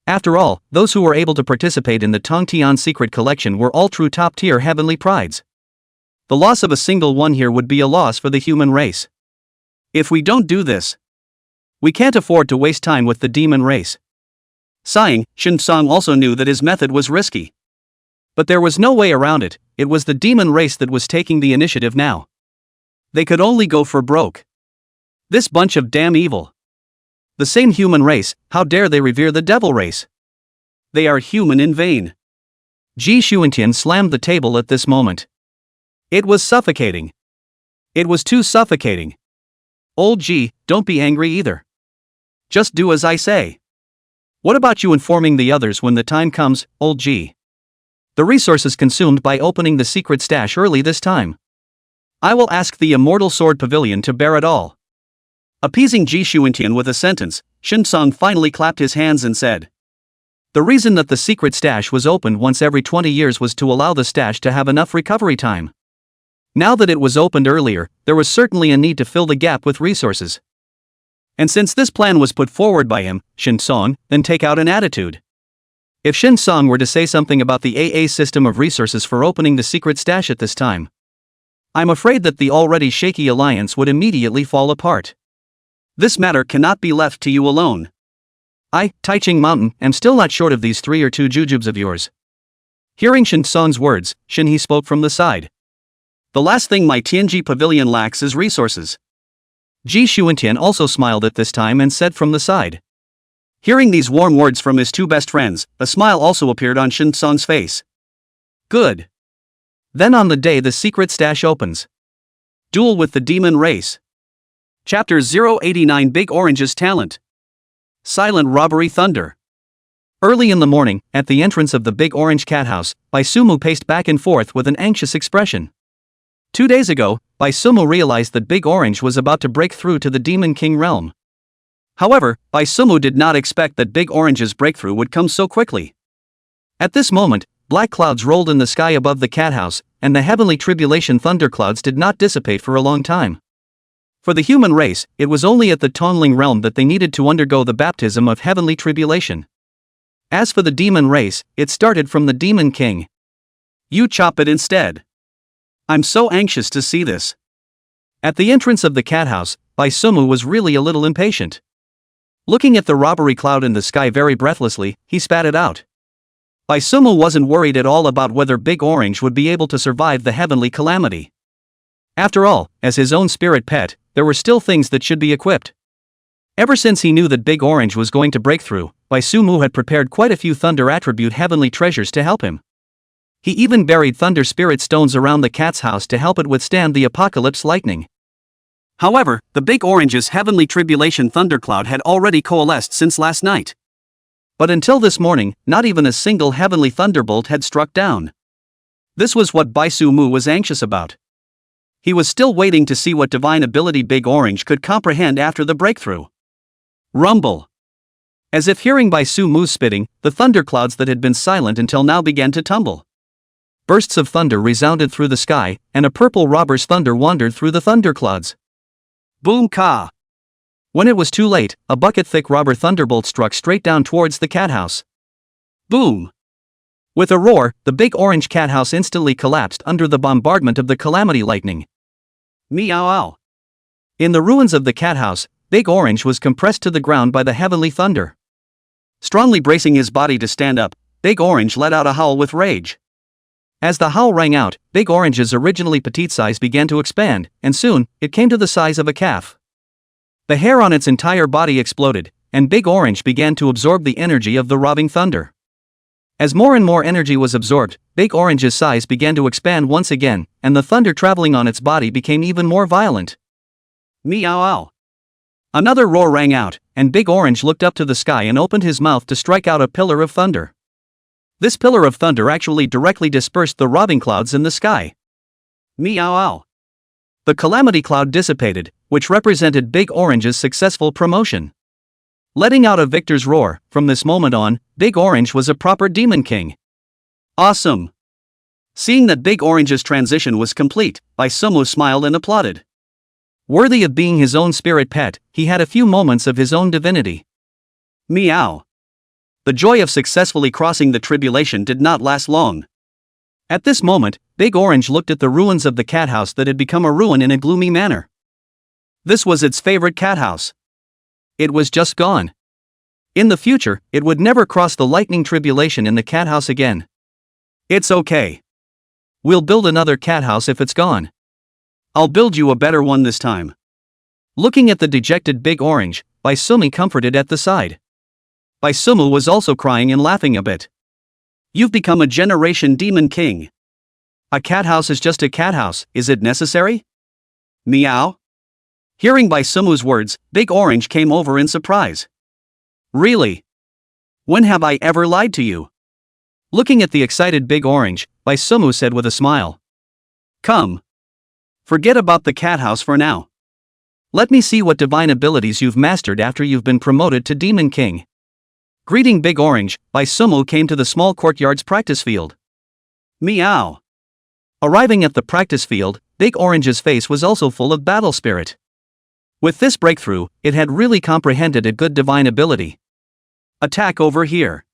After all, those who were able to participate in the Tongtian secret collection were all true top-tier heavenly prides. The loss of a single one here would be a loss for the human race. If we don't do this, we can't afford to waste time with the demon race. Sighing, Shin Song also knew that his method was risky. But there was no way around it. It was the demon race that was taking the initiative now. They could only go for broke. This bunch of damn evil. The same human race, how dare they revere the devil race? They are human in vain. Ji Xuantian slammed the table at this moment. It was suffocating. It was too suffocating. Old Ji, don't be angry either. Just do as I say. What about you informing the others when the time comes, old Ji? The resources consumed by opening the secret stash early this time. I will ask the Immortal Sword Pavilion to bear it all. Appeasing Ji Xuantian with a sentence, Shin Song finally clapped his hands and said, the reason that the secret stash was opened once every 20 years was to allow the stash to have enough recovery time. Now that it was opened earlier, there was certainly a need to fill the gap with resources. And since this plan was put forward by him, Shin Song, then take out an attitude. If Shin Song were to say something about the AA system of resources for opening the secret stash at this time, I'm afraid that the already shaky alliance would immediately fall apart. This matter cannot be left to you alone. I, Taiching Mountain, am still not short of these 3 or 2 jujubes of yours. Hearing Shin Song's words, Shin He spoke from the side. The last thing my Tianji pavilion lacks is resources. Ji Xuantian also smiled at this time and said from the side. Hearing these warm words from his 2 best friends, a smile also appeared on Shin Song's face. Good. Then on the day the secret stash opens. Duel with the demon race. Chapter 089 Big Orange's Talent. Silent Robbery Thunder. Early in the morning, at the entrance of the Big Orange Cat House, Bai Sumu paced back and forth with an anxious expression. 2 days ago, Bai Sumu realized that Big Orange was about to break through to the Demon King realm. However, Bai Sumu did not expect that Big Orange's breakthrough would come so quickly. At this moment, black clouds rolled in the sky above the cat house, and the heavenly tribulation thunderclouds did not dissipate for a long time. For the human race, it was only at the Tongling realm that they needed to undergo the baptism of heavenly tribulation. As for the demon race, it started from the Demon King. You chop it instead. I'm so anxious to see this. At the entrance of the cat house, Bai Sumu was really a little impatient. Looking at the robbery cloud in the sky very breathlessly, he spat it out. Bai Sumu wasn't worried at all about whether Big Orange would be able to survive the heavenly calamity. After all, as his own spirit pet, there were still things that should be equipped. Ever since he knew that Big Orange was going to break through, Bai Sumu had prepared quite a few Thunder attribute heavenly treasures to help him. He even buried Thunder Spirit stones around the cat's house to help it withstand the apocalypse lightning. However, the Big Orange's heavenly tribulation thundercloud had already coalesced since last night. But until this morning, not even a single heavenly thunderbolt had struck down. This was what Bai Sumu was anxious about. He was still waiting to see what divine ability Big Orange could comprehend after the breakthrough. Rumble. As if hearing Bai Sumu's spitting, the thunderclouds that had been silent until now began to tumble. Bursts of thunder resounded through the sky, and a purple robber's thunder wandered through the thunderclouds. Boom ka! When it was too late, a bucket-thick robber thunderbolt struck straight down towards the cat house. Boom! With a roar, the Big Orange cat house instantly collapsed under the bombardment of the calamity lightning. Meow. In the ruins of the cat house, Big Orange was compressed to the ground by the heavenly thunder. Strongly bracing his body to stand up, Big Orange let out a howl with rage. As the howl rang out, Big Orange's originally petite size began to expand, and soon, it came to the size of a calf. The hair on its entire body exploded, and Big Orange began to absorb the energy of the robbing thunder. As more and more energy was absorbed, Big Orange's size began to expand once again, and the thunder traveling on its body became even more violent. Meow. Another roar rang out, and Big Orange looked up to the sky and opened his mouth to strike out a pillar of thunder. This pillar of thunder actually directly dispersed the robbing clouds in the sky. Meow. The calamity cloud dissipated, which represented Big Orange's successful promotion. Letting out a victor's roar, from this moment on, Big Orange was a proper demon king. Awesome! Seeing that Big Orange's transition was complete, Sumu smiled and applauded. Worthy of being his own spirit pet, he had a few moments of his own divinity. Meow. The joy of successfully crossing the tribulation did not last long. At this moment, Big Orange looked at the ruins of the cat house that had become a ruin in a gloomy manner. This was its favorite cat house. It was just gone. In the future, it would never cross the lightning tribulation in the cat house again. It's okay. We'll build another cat house if it's gone. I'll build you a better one this time. Looking at the dejected Big Orange, Sumu comforted at the side. Sumu was also crying and laughing a bit. You've become a generation demon king. A cat house is just a cat house, is it necessary? Meow. Hearing Sumu's words, Big Orange came over in surprise. Really? When have I ever lied to you? Looking at the excited Big Orange, Sumu said with a smile. Come. Forget about the cat house for now. Let me see what divine abilities you've mastered after you've been promoted to Demon King. Greeting Big Orange, Sumu came to the small courtyard's practice field. Meow. Arriving at the practice field, Big Orange's face was also full of battle spirit. With this breakthrough, it had really comprehended a good divine ability. Attack over here.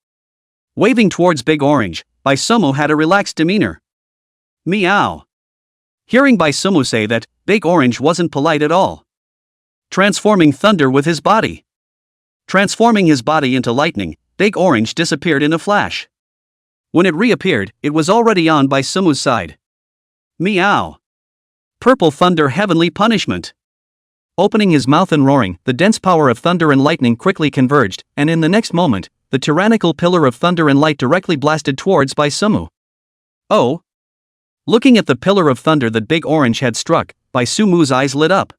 Waving towards Big Orange, Sumu had a relaxed demeanor. Meow. Hearing Sumu say that, Big Orange wasn't polite at all. Transforming thunder with his body. Transforming his body into lightning, Big Orange disappeared in a flash. When it reappeared, it was already on Sumu's side. Meow. Purple thunder heavenly punishment. Opening his mouth and roaring, the dense power of thunder and lightning quickly converged, and in the next moment, the tyrannical pillar of thunder and light directly blasted towards Sumu. Oh! Looking at the pillar of thunder that Big Orange had struck, Sumu's eyes lit up.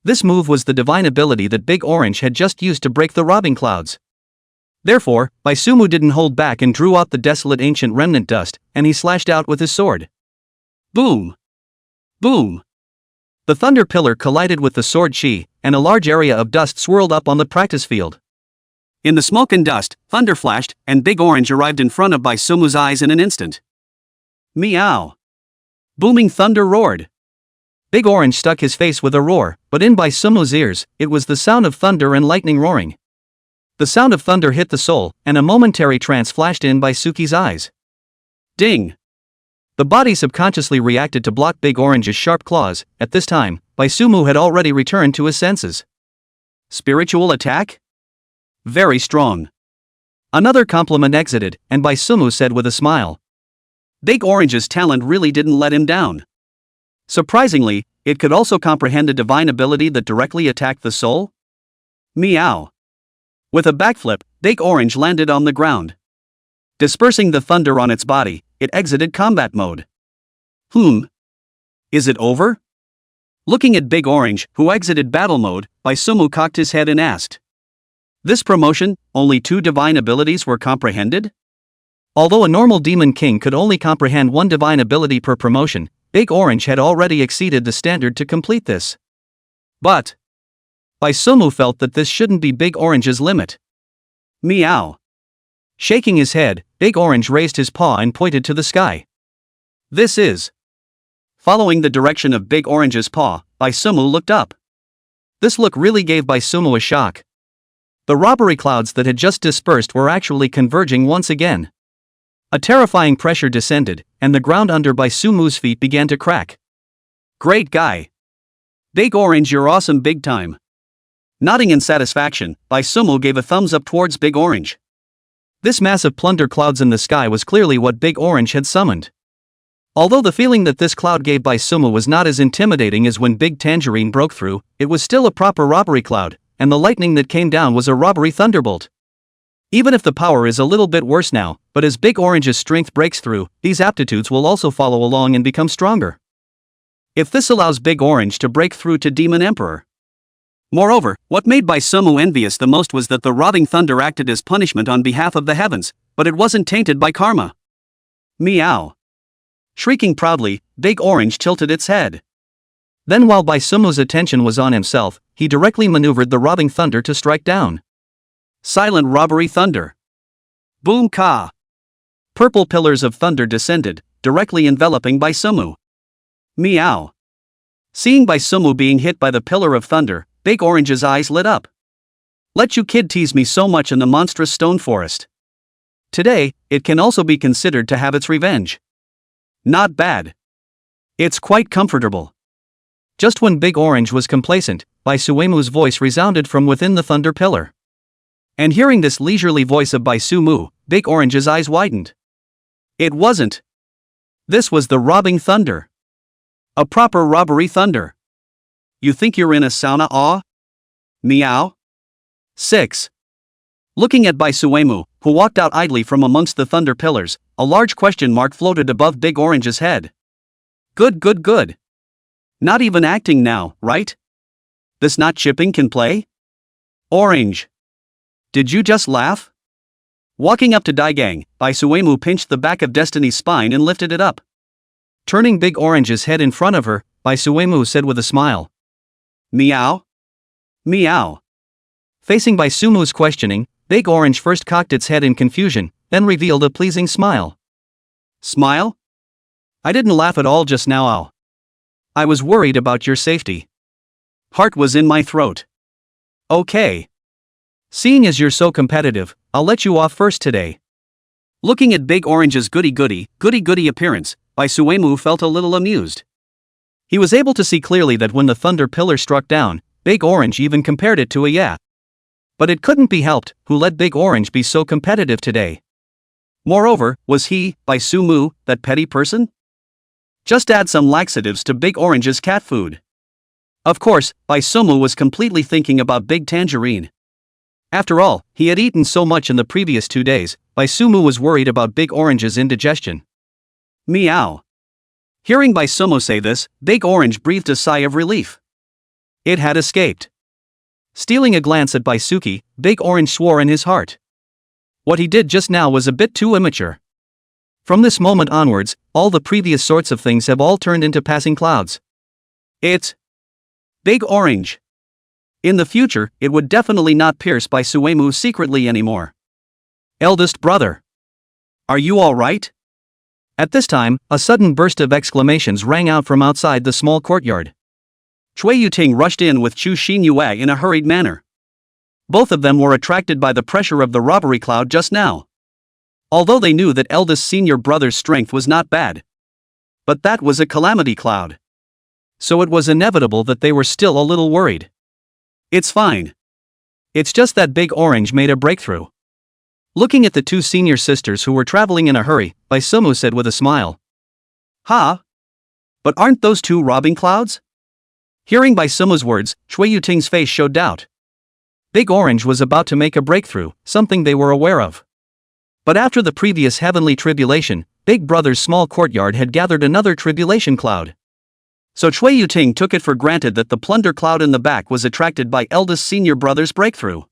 This move was the divine ability that Big Orange had just used to break the robbing clouds. Therefore, Sumu didn't hold back and drew out the desolate ancient remnant dust, and he slashed out with his sword. Boom! Boom! The thunder pillar collided with the sword chi, and a large area of dust swirled up on the practice field. In the smoke and dust, thunder flashed, and Big Orange arrived in front of Sumu's eyes in an instant. Meow! Booming thunder roared. Big Orange stuck his face with a roar, but in Sumu's ears, it was the sound of thunder and lightning roaring. The sound of thunder hit the soul, and a momentary trance flashed in Suki's eyes. Ding! The body subconsciously reacted to block Big Orange's sharp claws. At this time, Sumu had already returned to his senses. Spiritual attack? Very strong. Another compliment exited, and Sumu said with a smile. Big Orange's talent really didn't let him down. Surprisingly, it could also comprehend a divine ability that directly attacked the soul? Meow. With a backflip, Big Orange landed on the ground. Dispersing the thunder on its body, it exited combat mode. Is it over? Looking at Big Orange, who exited battle mode, Sumu cocked his head and asked. This promotion, only 2 divine abilities were comprehended? Although a normal demon king could only comprehend 1 divine ability per promotion, Big Orange had already exceeded the standard to complete this. But Sumu felt that this shouldn't be Big Orange's limit. Meow. Shaking his head, Big Orange raised his paw and pointed to the sky. This is. Following the direction of Big Orange's paw, Sumu looked up. This look really gave Sumu a shock. The robbery clouds that had just dispersed were actually converging once again. A terrifying pressure descended, and the ground under Sumu's feet began to crack. Great guy. Big Orange, you're awesome big time. Nodding in satisfaction, Sumu gave a thumbs up towards Big Orange. This mass of plunder clouds in the sky was clearly what Big Orange had summoned. Although the feeling that this cloud gave Sumu was not as intimidating as when Big Tangerine broke through, it was still a proper robbery cloud, and the lightning that came down was a robbery thunderbolt. Even if the power is a little bit worse now, but as Big Orange's strength breaks through, these aptitudes will also follow along and become stronger. If this allows Big Orange to break through to Demon Emperor. Moreover, what made Bai Sumu envious the most was that the rotting thunder acted as punishment on behalf of the heavens, but it wasn't tainted by karma. Meow. Shrieking proudly, Big Orange tilted its head. Then while Bai Sumu's attention was on himself, he directly maneuvered the rotting thunder to strike down. Silent robbery thunder. Boom ka. Purple pillars of thunder descended, directly enveloping Bai Sumu. Meow. Seeing Bai Sumu being hit by the pillar of thunder, Big Orange's eyes lit up. Let you kid tease me so much in the monstrous stone forest. Today, it can also be considered to have its revenge. Not bad. It's quite comfortable. Just when Big Orange was complacent, Bai Suemu's voice resounded from within the thunder pillar. And hearing this leisurely voice of Bai Sumu, Big Orange's eyes widened. It wasn't. This was the robbing thunder. A proper robbery thunder. You think you're in a sauna, aw? Meow? 6. Looking at Bai Suemu, who walked out idly from amongst the thunder pillars, a large question mark floated above Big Orange's head. Good. Not even acting now, right? This not chipping can play? Orange. Did you just laugh? Walking up to Daigang, Bai Suemu pinched the back of Destiny's spine and lifted it up. Turning Big Orange's head in front of her, Bai Suemu said with a smile. Meow? Meow. Facing Bai Sumu's questioning, Big Orange first cocked its head in confusion, then revealed a pleasing smile. Smile? I didn't laugh at all just now, ow. I was worried about your safety. Heart was in my throat. Okay. Seeing as you're so competitive, I'll let you off first today. Looking at Big Orange's goody-goody appearance, Bai Suemu felt a little amused. He was able to see clearly that when the thunder pillar struck down, Big Orange even compared it to a yeah. But it couldn't be helped, who let Big Orange be so competitive today? Moreover, was he, Bai Sumu, that petty person? Just add some laxatives to Big Orange's cat food. Of course, Bai Sumu was completely thinking about Big Tangerine. After all, he had eaten so much in the previous 2 days, Bai Sumu was worried about Big Orange's indigestion. Meow. Hearing Bai Sumu say this, Big Orange breathed a sigh of relief. It had escaped. Stealing a glance at Bai Suki, Big Orange swore in his heart. What he did just now was a bit too immature. From this moment onwards, all the previous sorts of things have all turned into passing clouds. It's Big Orange. In the future, it would definitely not pierce Bai Suemu secretly anymore. Eldest brother. Are you all right? At this time, a sudden burst of exclamations rang out from outside the small courtyard. Chui Yuting rushed in with Chu Xinyue in a hurried manner. Both of them were attracted by the pressure of the robbery cloud just now. Although they knew that eldest senior brother's strength was not bad. But that was a calamity cloud. So it was inevitable that they were still a little worried. It's fine. It's just that Big Orange made a breakthrough. Looking at the two senior sisters who were traveling in a hurry, Bai Sumu said with a smile. Ha? But aren't those two robbing clouds? Hearing Bai Sumu's words, Chui Yuting's face showed doubt. Big Orange was about to make a breakthrough, something they were aware of. But after the previous heavenly tribulation, Big Brother's small courtyard had gathered another tribulation cloud. So Chui Yuting took it for granted that the plunder cloud in the back was attracted by eldest senior brother's breakthrough.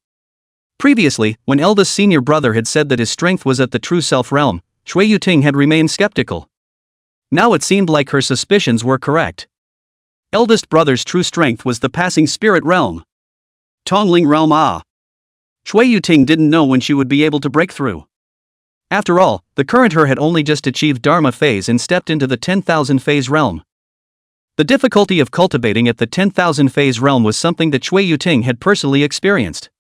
Previously, when eldest senior brother had said that his strength was at the true self realm, Chui Yuting had remained skeptical. Now it seemed like her suspicions were correct. Eldest brother's true strength was the passing spirit realm. Tongling realm ah. Chui Yuting didn't know when she would be able to break through. After all, the current her had only just achieved Dharma phase and stepped into the 10,000 phase realm. The difficulty of cultivating at the 10,000 phase realm was something that Chui Yuting had personally experienced.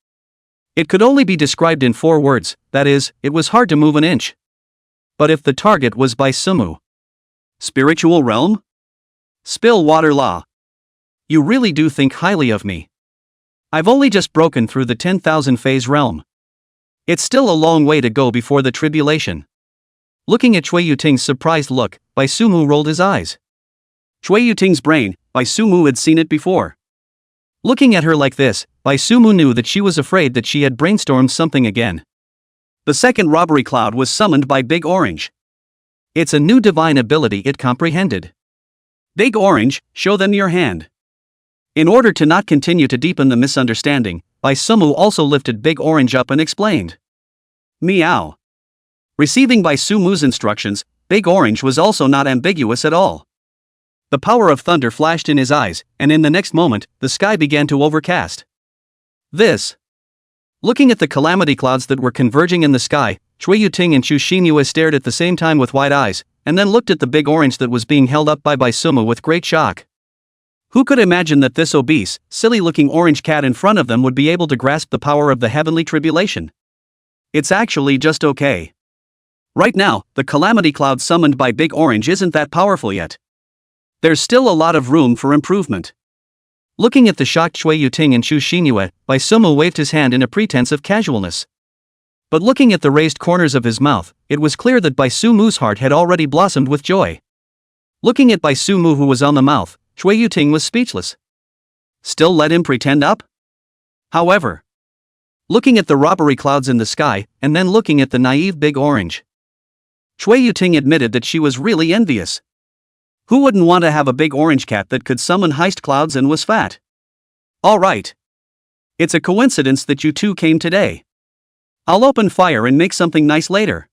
It could only be described in 4 words, that is, it was hard to move an inch. But if the target was Bai Sumu. Spiritual realm? Spill water law. You really do think highly of me. I've only just broken through the 10,000 phase realm. It's still a long way to go before the tribulation. Looking at Chui Yuting's surprised look, Bai Sumu rolled his eyes. Chui Yuting's brain, Bai Sumu had seen it before. Looking at her like this, Bai Sumu knew that she was afraid that she had brainstormed something again. The second robbery cloud was summoned by Big Orange. It's a new divine ability, it comprehended. Big Orange, show them your hand. In order to not continue to deepen the misunderstanding, Baisumu also lifted Big Orange up and explained. Meow. Receiving Baisumu's instructions, Big Orange was also not ambiguous at all. The power of thunder flashed in his eyes, and in the next moment, the sky began to overcast. This. Looking at the calamity clouds that were converging in the sky, Chui Yuting and Chu Xinyue stared at the same time with wide eyes, and then looked at the big orange that was being held up by Baisumu with great shock. Who could imagine that this obese, silly-looking orange cat in front of them would be able to grasp the power of the heavenly tribulation? It's actually just okay. Right now, the calamity cloud summoned by Big Orange isn't that powerful yet. There's still a lot of room for improvement. Looking at the shocked Chui Yuting and Chu Xinyue, Baisumu waved his hand in a pretense of casualness. But looking at the raised corners of his mouth, it was clear that Baisumu's heart had already blossomed with joy. Looking at Baisumu who was on the mouth, Chui Yuting was speechless. Still let him pretend up? However, looking at the robbery clouds in the sky, and then looking at the naive Big Orange, Chui Yuting admitted that she was really envious. Who wouldn't want to have a big orange cat that could summon heist clouds and was fat? Alright. It's a coincidence that you two came today. I'll open fire and make something nice later.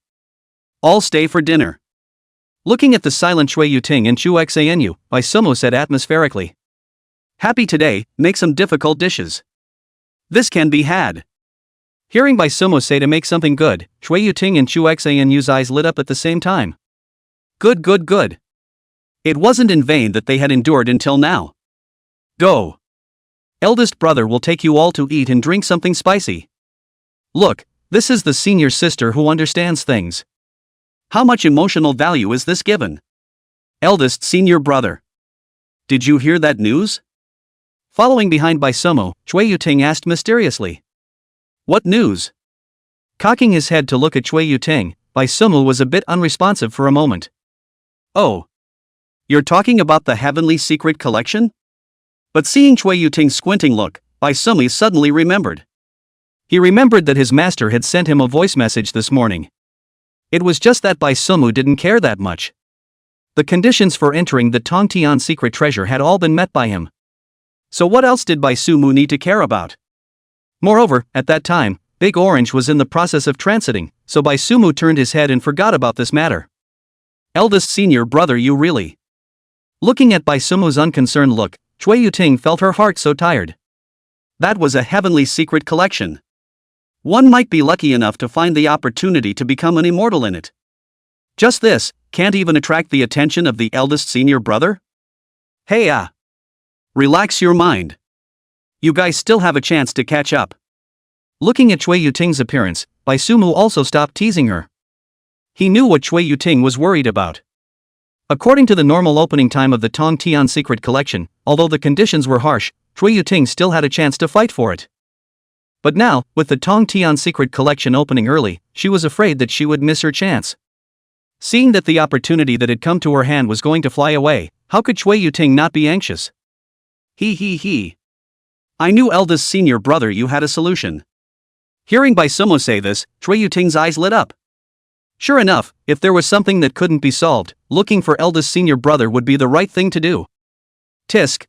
I'll stay for dinner. Looking at the silent Chui Yuting and Chu Xanu, Baisumu said atmospherically. Happy today, make some difficult dishes. This can be had. Hearing Baisumu say to make something good, Chui Yuting and Chu Xanu's eyes lit up at the same time. Good. It wasn't in vain that they had endured until now. Go. Eldest brother will take you all to eat and drink something spicy. Look, this is the senior sister who understands things. How much emotional value is this given? Eldest senior brother. Did you hear that news? Following behind Baisumu, Chui Yuting asked mysteriously. What news? Cocking his head to look at Chui Yuting, Baisumu was a bit unresponsive for a moment. Oh. You're talking about the Heavenly Secret Collection? But seeing Chui Yuting's squinting look, Baisumu suddenly remembered. He remembered that his master had sent him a voice message this morning. It was just that Baisumu didn't care that much. The conditions for entering the Tongtian secret treasure had all been met by him. So what else did Baisumu need to care about? Moreover, at that time, Big Orange was in the process of transiting, so Baisumu turned his head and forgot about this matter. Eldest senior brother, you really. Looking at Baisumu's unconcerned look, Chui Yuting felt her heart so tired. That was a heavenly secret collection. One might be lucky enough to find the opportunity to become an immortal in it. Just this, can't even attract the attention of the eldest senior brother? Hey relax your mind. You guys still have a chance to catch up. Looking at Chui Yuting's appearance, Baisumu also stopped teasing her. He knew what Chui Yuting was worried about. According to the normal opening time of the Tongtian secret collection, although the conditions were harsh, Chui Yuting still had a chance to fight for it. But now, with the Tongtian secret collection opening early, she was afraid that she would miss her chance. Seeing that the opportunity that had come to her hand was going to fly away, how could Chui Yuting not be anxious? He. I knew eldest senior brother you had a solution. Hearing Baisumu say this, Chui Yuting's eyes lit up. Sure enough, if there was something that couldn't be solved, looking for eldest senior brother would be the right thing to do. Tisk.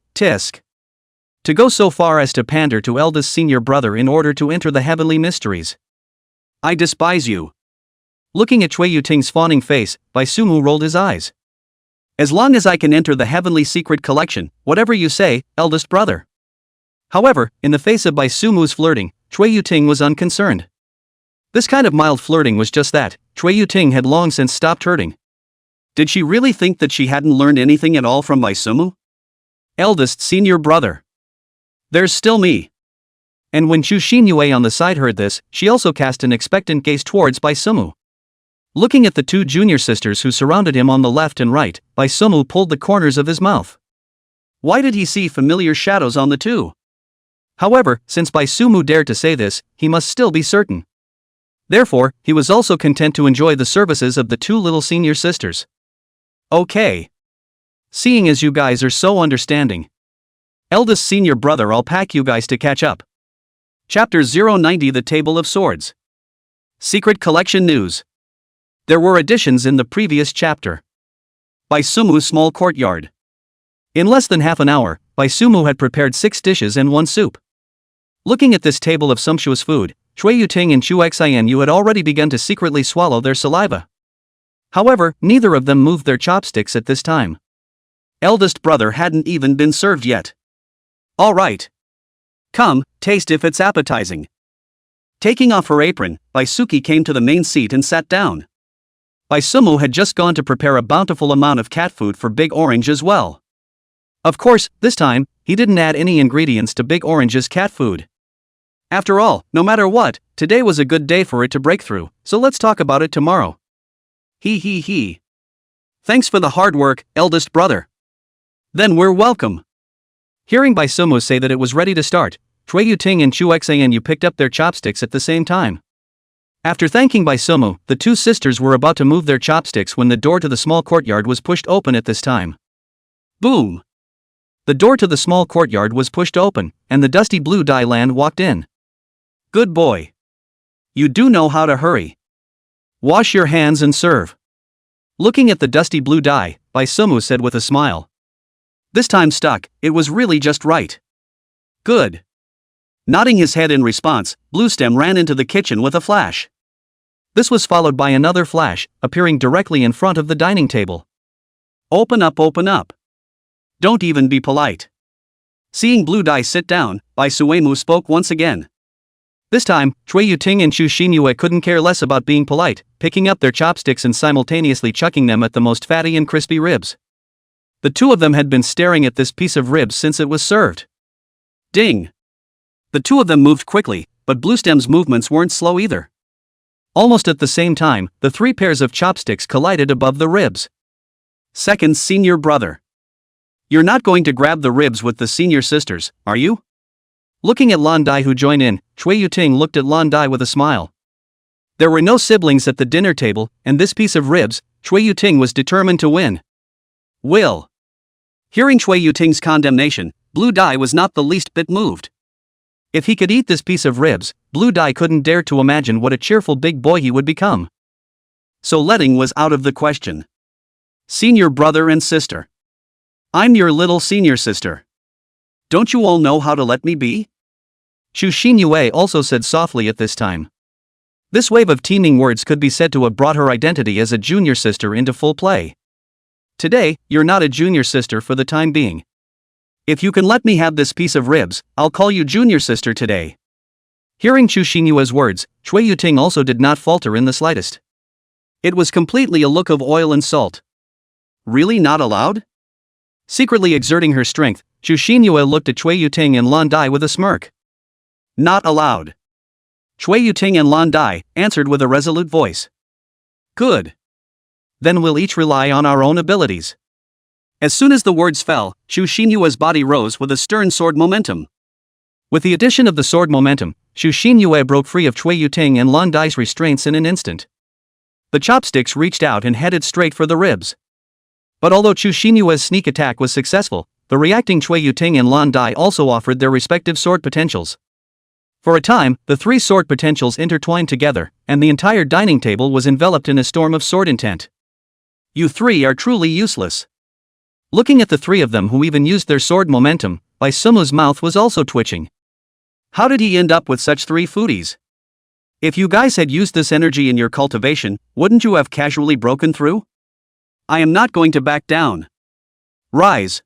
To go so far as to pander to eldest senior brother in order to enter the heavenly mysteries. I despise you. Looking at Chui Yuting's fawning face, Baisumu rolled his eyes. As long as I can enter the heavenly secret collection, whatever you say, eldest brother. However, in the face of Baisumu's flirting, Chui Yuting was unconcerned. This kind of mild flirting was just that. Chui Yuting had long since stopped hurting. Did she really think that she hadn't learned anything at all from Baisumu? Eldest senior brother. There's still me. And when Chu Xinyue on the side heard this, she also cast an expectant gaze towards Baisumu. Looking at the two junior sisters who surrounded him on the left and right, Baisumu pulled the corners of his mouth. Why did he see familiar shadows on the two? However, since Baisumu dared to say this, he must still be certain. Therefore, he was also content to enjoy the services of the two little senior sisters. Okay. Seeing as you guys are so understanding. Eldest senior brother, I'll pack you guys to catch up. Chapter 090, The Table of Swords. Secret Collection News. There were additions in the previous chapter. By Sumu's small courtyard. In less than half an hour, Bai Sumu had prepared 6 dishes and 1 soup. Looking at this table of sumptuous food, Chui Yuting and Chu Xianyu had already begun to secretly swallow their saliva. However, neither of them moved their chopsticks at this time. Eldest brother hadn't even been served yet. All right. Come, taste if it's appetizing. Taking off her apron, Bai Suki came to the main seat and sat down. Bai Sumu had just gone to prepare a bountiful amount of cat food for Big Orange as well. Of course, this time, he didn't add any ingredients to Big Orange's cat food. After all, no matter what, today was a good day for it to break through, so let's talk about it tomorrow. He. Thanks for the hard work, eldest brother. Then we're welcome. Hearing Bai Sumu say that it was ready to start, Chui Yuting and Chu Xianyu picked up their chopsticks at the same time. After thanking Bai Sumu, the 2 sisters were about to move their chopsticks when the door to the small courtyard was pushed open at this time. Boom! The door to the small courtyard was pushed open, and the dusty blue dye land walked in. Good boy. You do know how to hurry. Wash your hands and serve. Looking at the dusty blue dye, Bai Sumu said with a smile. This time stuck, it was really just right. Good. Nodding his head in response, Bluestem ran into the kitchen with a flash. This was followed by another flash, appearing directly in front of the dining table. Open up. Don't even be polite. Seeing Blue Dye sit down, Bai Suemu spoke once again. This time, Chui Yuting and Chu Xinyue couldn't care less about being polite, picking up their chopsticks and simultaneously chucking them at the most fatty and crispy ribs. The 2 of them had been staring at this piece of ribs since it was served. Ding! The 2 of them moved quickly, but Bluestem's movements weren't slow either. Almost at the same time, the 3 pairs of chopsticks collided above the ribs. Second senior brother. You're not going to grab the ribs with the senior sisters, are you? Looking at Lan Dai who joined in, Chui Yuting looked at Lan Dai with a smile. There were no siblings at the dinner table, and this piece of ribs, Chui Yuting was determined to win. Will. Hearing Chui Yuting's condemnation, Blue Dye was not the least bit moved. If he could eat this piece of ribs, Blue Dye couldn't dare to imagine what a cheerful big boy he would become. So letting was out of the question. Senior brother and sister. I'm your little senior sister. Don't you all know how to let me be? Chu Xinyue also said softly at this time. This wave of teeming words could be said to have brought her identity as a junior sister into full play. Today, you're not a junior sister for the time being. If you can let me have this piece of ribs, I'll call you junior sister today. Hearing Chu Xinyue's words, Chui Yuting also did not falter in the slightest. It was completely a look of oil and salt. Really not allowed? Secretly exerting her strength, Chu Xinyue looked at Chui Yuting and Lan Dai with a smirk. Not allowed. Chui Yuting and Lan Dai answered with a resolute voice. Good. Then we'll each rely on our own abilities. As soon as the words fell, Chu Xinyue's body rose with a stern sword momentum. With the addition of the sword momentum, Chu Xinyue broke free of Chui Yuting and Lan Dai's restraints in an instant. The chopsticks reached out and headed straight for the ribs. But although Chu Xinyue's sneak attack was successful, the reacting Chui Yuting and Lan Dai also offered their respective sword potentials. For a time, the 3 sword potentials intertwined together, and the entire dining table was enveloped in a storm of sword intent. You 3 are truly useless. Looking at the 3 of them who even used their sword momentum, Bai Sumu's mouth was also twitching. How did he end up with such 3 foodies? If you guys had used this energy in your cultivation, wouldn't you have casually broken through? I am not going to back down. Rise.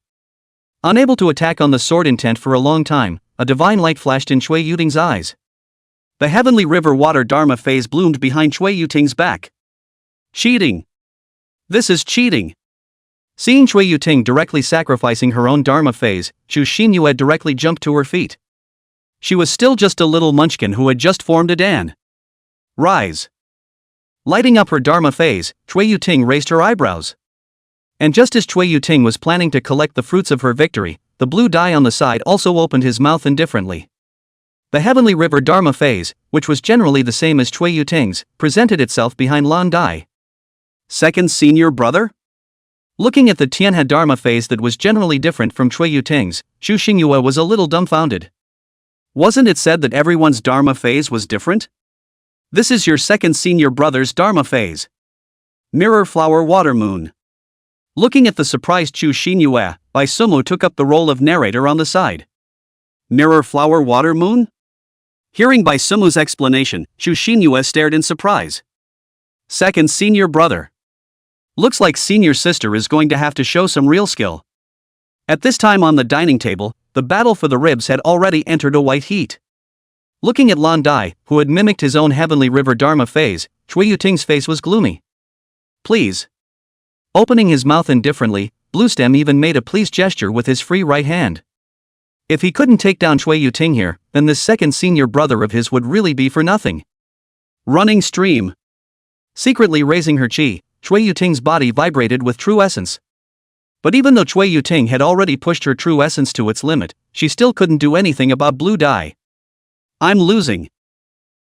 Unable to attack on the sword intent for a long time, a divine light flashed in Chui Yuting's eyes. The heavenly river water Dharma phase bloomed behind Chui Yuting's back. Cheating. This is cheating. Seeing Chui Yuting directly sacrificing her own Dharma phase, Chu Xinyue directly jumped to her feet. She was still just a little munchkin who had just formed a Dan. Rise. Lighting up her Dharma phase, Chui Yuting raised her eyebrows. And just as Chui Yuting was planning to collect the fruits of her victory, the blue dye on the side also opened his mouth indifferently. The heavenly river Dharma phase, which was generally the same as Chui Yuting's, presented itself behind Lan Dai. Second senior brother? Looking at the Tianhe Dharma phase that was generally different from Chui Yuting's, Chu Xingyue was a little dumbfounded. Wasn't it said that everyone's Dharma phase was different? This is your second senior brother's Dharma phase. Mirror Flower Water Moon. Looking at the surprised Chu Xinyue, Bai Sumu took up the role of narrator on the side. Mirror Flower Water Moon? Hearing Bai Sumu's explanation, Chu Xinyue stared in surprise. Second senior brother. Looks like senior sister is going to have to show some real skill. At this time on the dining table, the battle for the ribs had already entered a white heat. Looking at Lan Dai, who had mimicked his own Heavenly River Dharma phase, Chui Yuting's face was gloomy. Please. Opening his mouth indifferently, Bluestem even made a pleased gesture with his free right hand. If he couldn't take down Chui Yuting here, then this second senior brother of his would really be for nothing. Running stream. Secretly raising her chi, Chui Yuting's body vibrated with true essence. But even though Chui Yuting had already pushed her true essence to its limit, she still couldn't do anything about Blue Dai. I'm losing.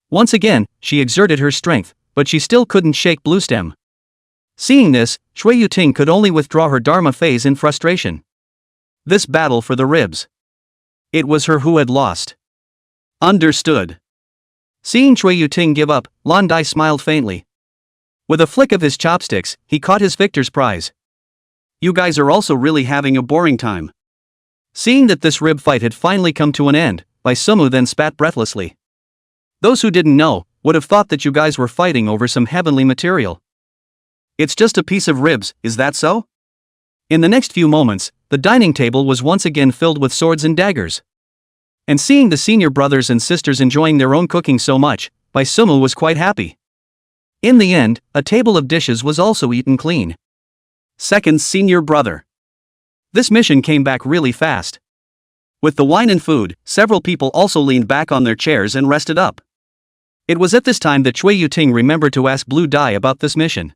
Once again, she exerted her strength, but she still couldn't shake Bluestem. Seeing this, Chui Yuting could only withdraw her Dharma phase in frustration. This battle for the ribs. It was her who had lost. Understood. Seeing Chui Yuting give up, Lan Dai smiled faintly. With a flick of his chopsticks, he caught his victor's prize. You guys are also really having a boring time. Seeing that this rib fight had finally come to an end, Bai Sumu then spat breathlessly. Those who didn't know would have thought that you guys were fighting over some heavenly material. It's just a piece of ribs, is that so? In the next few moments, the dining table was once again filled with swords and daggers. And seeing the senior brothers and sisters enjoying their own cooking so much, Bai Sumu was quite happy. In the end, a table of dishes was also eaten clean. Second senior brother. This mission came back really fast. With the wine and food, several people also leaned back on their chairs and rested up. It was at this time that Chui Yuting remembered to ask Blue Dai about this mission.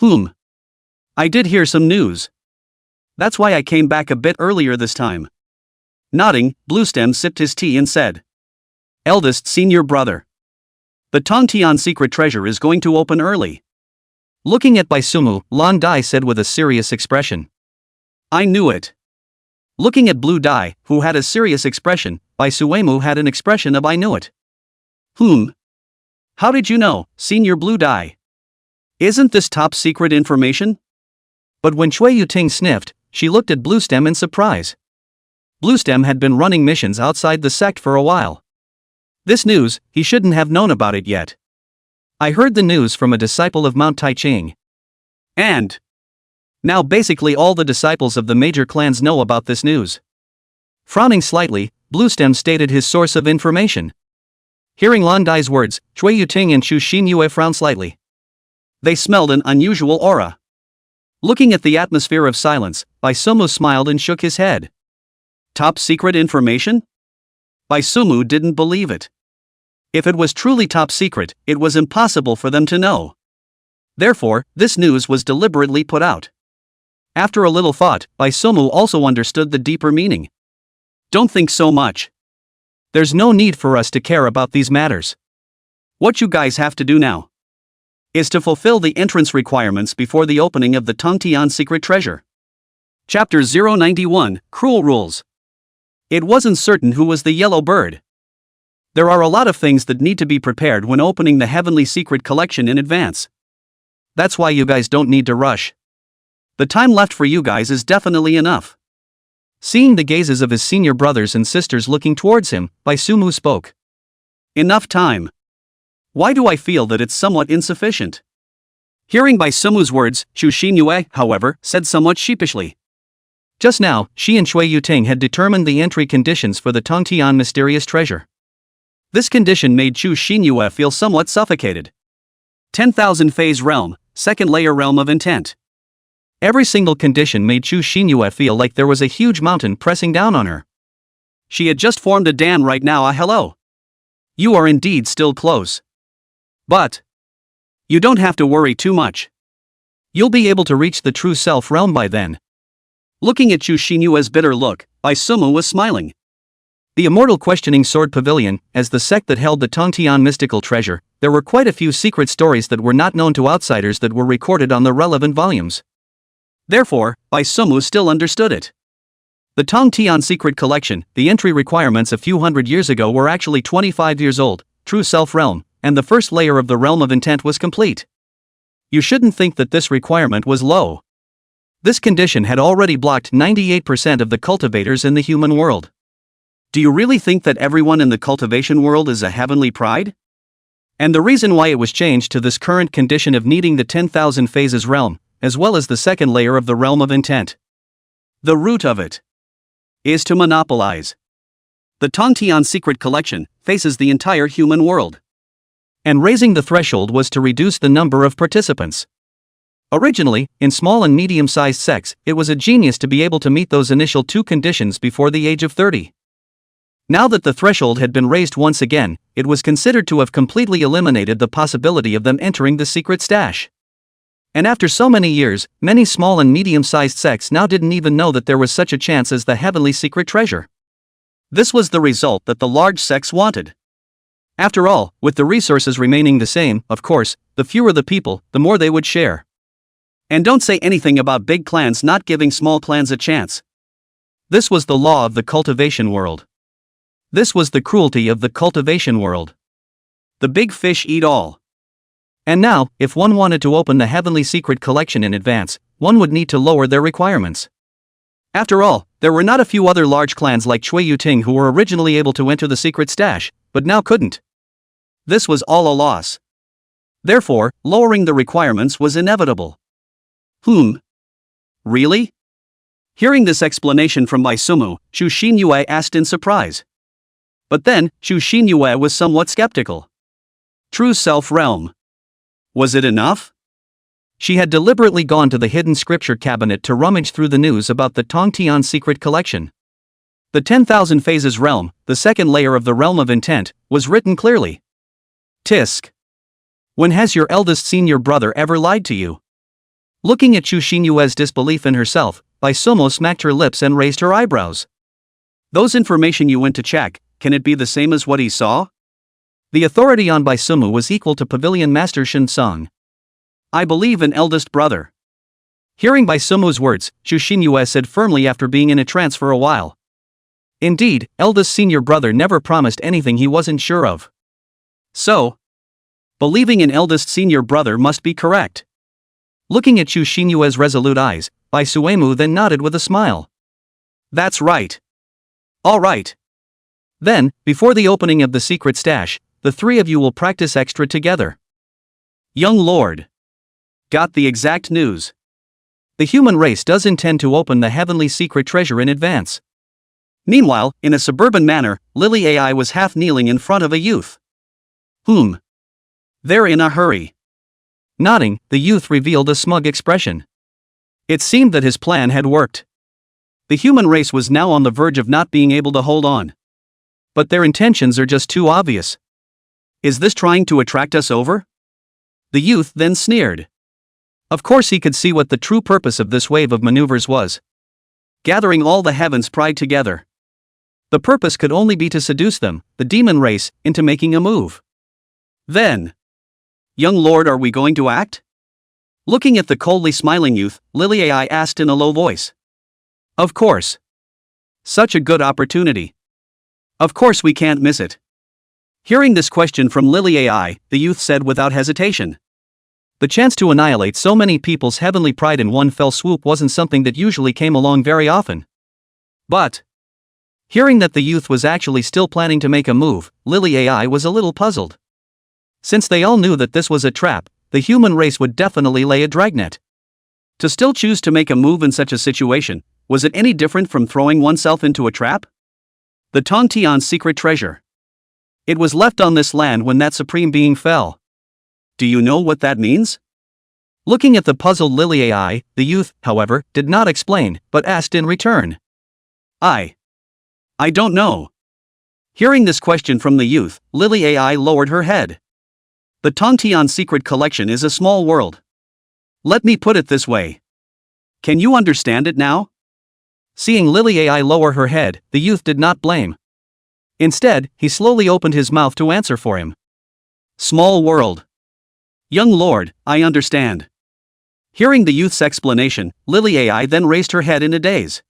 I did hear some news. That's why I came back a bit earlier this time. Nodding, Bluestem sipped his tea and said. Eldest senior brother. The Tongtian secret treasure is going to open early. Looking at Bai Sumu, Lan Dai said with a serious expression. I knew it. Looking at Blue Dai, who had a serious expression, Bai Suemu had an expression of I knew it. How did you know, Senior Blue Dai? Isn't this top secret information? But when Chui Yuting sniffed, she looked at Bluestem in surprise. Bluestem had been running missions outside the sect for a while. This news, he shouldn't have known about it yet. I heard the news from a disciple of Mount Taiching. And now basically all the disciples of the major clans know about this news. Frowning slightly, Bluestem stated his source of information. Hearing Lan Dai's words, Chui Yuting and Chu Xinyue frowned slightly. They smelled an unusual aura. Looking at the atmosphere of silence, Bai Sumu smiled and shook his head. Top secret information? Bai Sumu didn't believe it. If it was truly top secret, it was impossible for them to know. Therefore, this news was deliberately put out. After a little thought, Bai Sumu also understood the deeper meaning. Don't think so much. There's no need for us to care about these matters. What you guys have to do now is to fulfill the entrance requirements before the opening of the Tongtian secret treasure. Chapter 091, Cruel Rules. It wasn't certain who was the yellow bird. There are a lot of things that need to be prepared when opening the Heavenly Secret Collection in advance. That's why you guys don't need to rush. The time left for you guys is definitely enough. Seeing the gazes of his senior brothers and sisters looking towards him, Bai Sumu spoke. Enough time. Why do I feel that it's somewhat insufficient? Hearing Bai Sumu's words, Chu Xinyue, however, said somewhat sheepishly. Just now, she and Chui Yuting had determined the entry conditions for the Tongtian mysterious treasure. This condition made Chu Xinyue feel somewhat suffocated. 10,000 phase realm, second layer realm of intent. Every single condition made Chu Xinyue feel like there was a huge mountain pressing down on her. She had just formed a dam right now. Hello. You are indeed still close. But you don't have to worry too much. You'll be able to reach the true self realm by then. Looking at Chu Xinyue's bitter look, Bai Sumu was smiling. The Immortal Questioning Sword Pavilion, as the sect that held the Tongtian mystical treasure, there were quite a few secret stories that were not known to outsiders that were recorded on the relevant volumes. Therefore, Bai Sumu still understood it. The Tongtian secret collection, the entry requirements a few hundred years ago were actually 25 years old, true self realm, and the first layer of the realm of intent was complete. You shouldn't think that this requirement was low. This condition had already blocked 98% of the cultivators in the human world. Do you really think that everyone in the cultivation world is a heavenly pride? And the reason why it was changed to this current condition of needing the 10,000 phases realm, as well as the second layer of the realm of intent. The root of it is to monopolize. The Tongtian secret collection faces the entire human world. And raising the threshold was to reduce the number of participants. Originally, in small and medium-sized sects, it was a genius to be able to meet those initial two conditions before the age of 30. Now that the threshold had been raised once again, it was considered to have completely eliminated the possibility of them entering the secret stash. And after so many years, many small and medium-sized sects now didn't even know that there was such a chance as the heavenly secret treasure. This was the result that the large sects wanted. After all, with the resources remaining the same, of course, the fewer the people, the more they would share. And don't say anything about big clans not giving small clans a chance. This was the law of the cultivation world. This was the cruelty of the cultivation world. The big fish eat all. And now, if one wanted to open the heavenly secret collection in advance, one would need to lower their requirements. After all, there were not a few other large clans like Chui Yuting who were originally able to enter the secret stash, but now couldn't. This was all a loss. Therefore, lowering the requirements was inevitable. Really? Hearing this explanation from Bai Sumu, Chu Xinyue asked in surprise. But then, Chu Xinyue was somewhat skeptical. True self realm. Was it enough? She had deliberately gone to the hidden scripture cabinet to rummage through the news about the Tongtian secret collection. The 10,000 phases realm, the second layer of the realm of intent, was written clearly. Tisk. When has your eldest senior brother ever lied to you? Looking at Chu Xinyue's disbelief in herself, Bai Sumu smacked her lips and raised her eyebrows. Those information you went to check, can it be the same as what he saw? The authority on Bai Sumu was equal to Pavilion Master Shen Song. I believe in eldest brother. Hearing Bai Sumu's words, Chu Xinyue said firmly after being in a trance for a while. Indeed, eldest senior brother never promised anything he wasn't sure of. So, believing in eldest senior brother must be correct. Looking at Chu Xinyue's resolute eyes, Bai Suemu then nodded with a smile. That's right. All right. Then, before the opening of the secret stash, the three of you will practice extra together. Young lord. Got the exact news. The human race does intend to open the heavenly secret treasure in advance. Meanwhile, in a suburban manner, Lily AI was half kneeling in front of a youth. They're in a hurry. Nodding, the youth revealed a smug expression. It seemed that his plan had worked. The human race was now on the verge of not being able to hold on. But their intentions are just too obvious. Is this trying to attract us over? The youth then sneered. Of course he could see what the true purpose of this wave of maneuvers was. Gathering all the heavens' pride together. The purpose could only be to seduce them, the demon race, into making a move. Then, young lord, are we going to act? Looking at the coldly smiling youth, Lily AI asked in a low voice. Of course. Such a good opportunity. Of course we can't miss it. Hearing this question from Lily AI, the youth said without hesitation. The chance to annihilate so many people's heavenly pride in one fell swoop wasn't something that usually came along very often. But, hearing that the youth was actually still planning to make a move, Lily AI was a little puzzled. Since they all knew that this was a trap, the human race would definitely lay a dragnet. To still choose to make a move in such a situation, was it any different from throwing oneself into a trap? The Tongtian secret treasure. It was left on this land when that supreme being fell. Do you know what that means? Looking at the puzzled Lily AI, the youth, however, did not explain, but asked in return. I don't know. Hearing this question from the youth, Lily AI lowered her head. The Tongtian secret collection is a small world. Let me put it this way. Can you understand it now? Seeing Lily AI lower her head, the youth did not blame. Instead, he slowly opened his mouth to answer for him. Small world. Young lord, I understand. Hearing the youth's explanation, Lily AI then raised her head in a daze.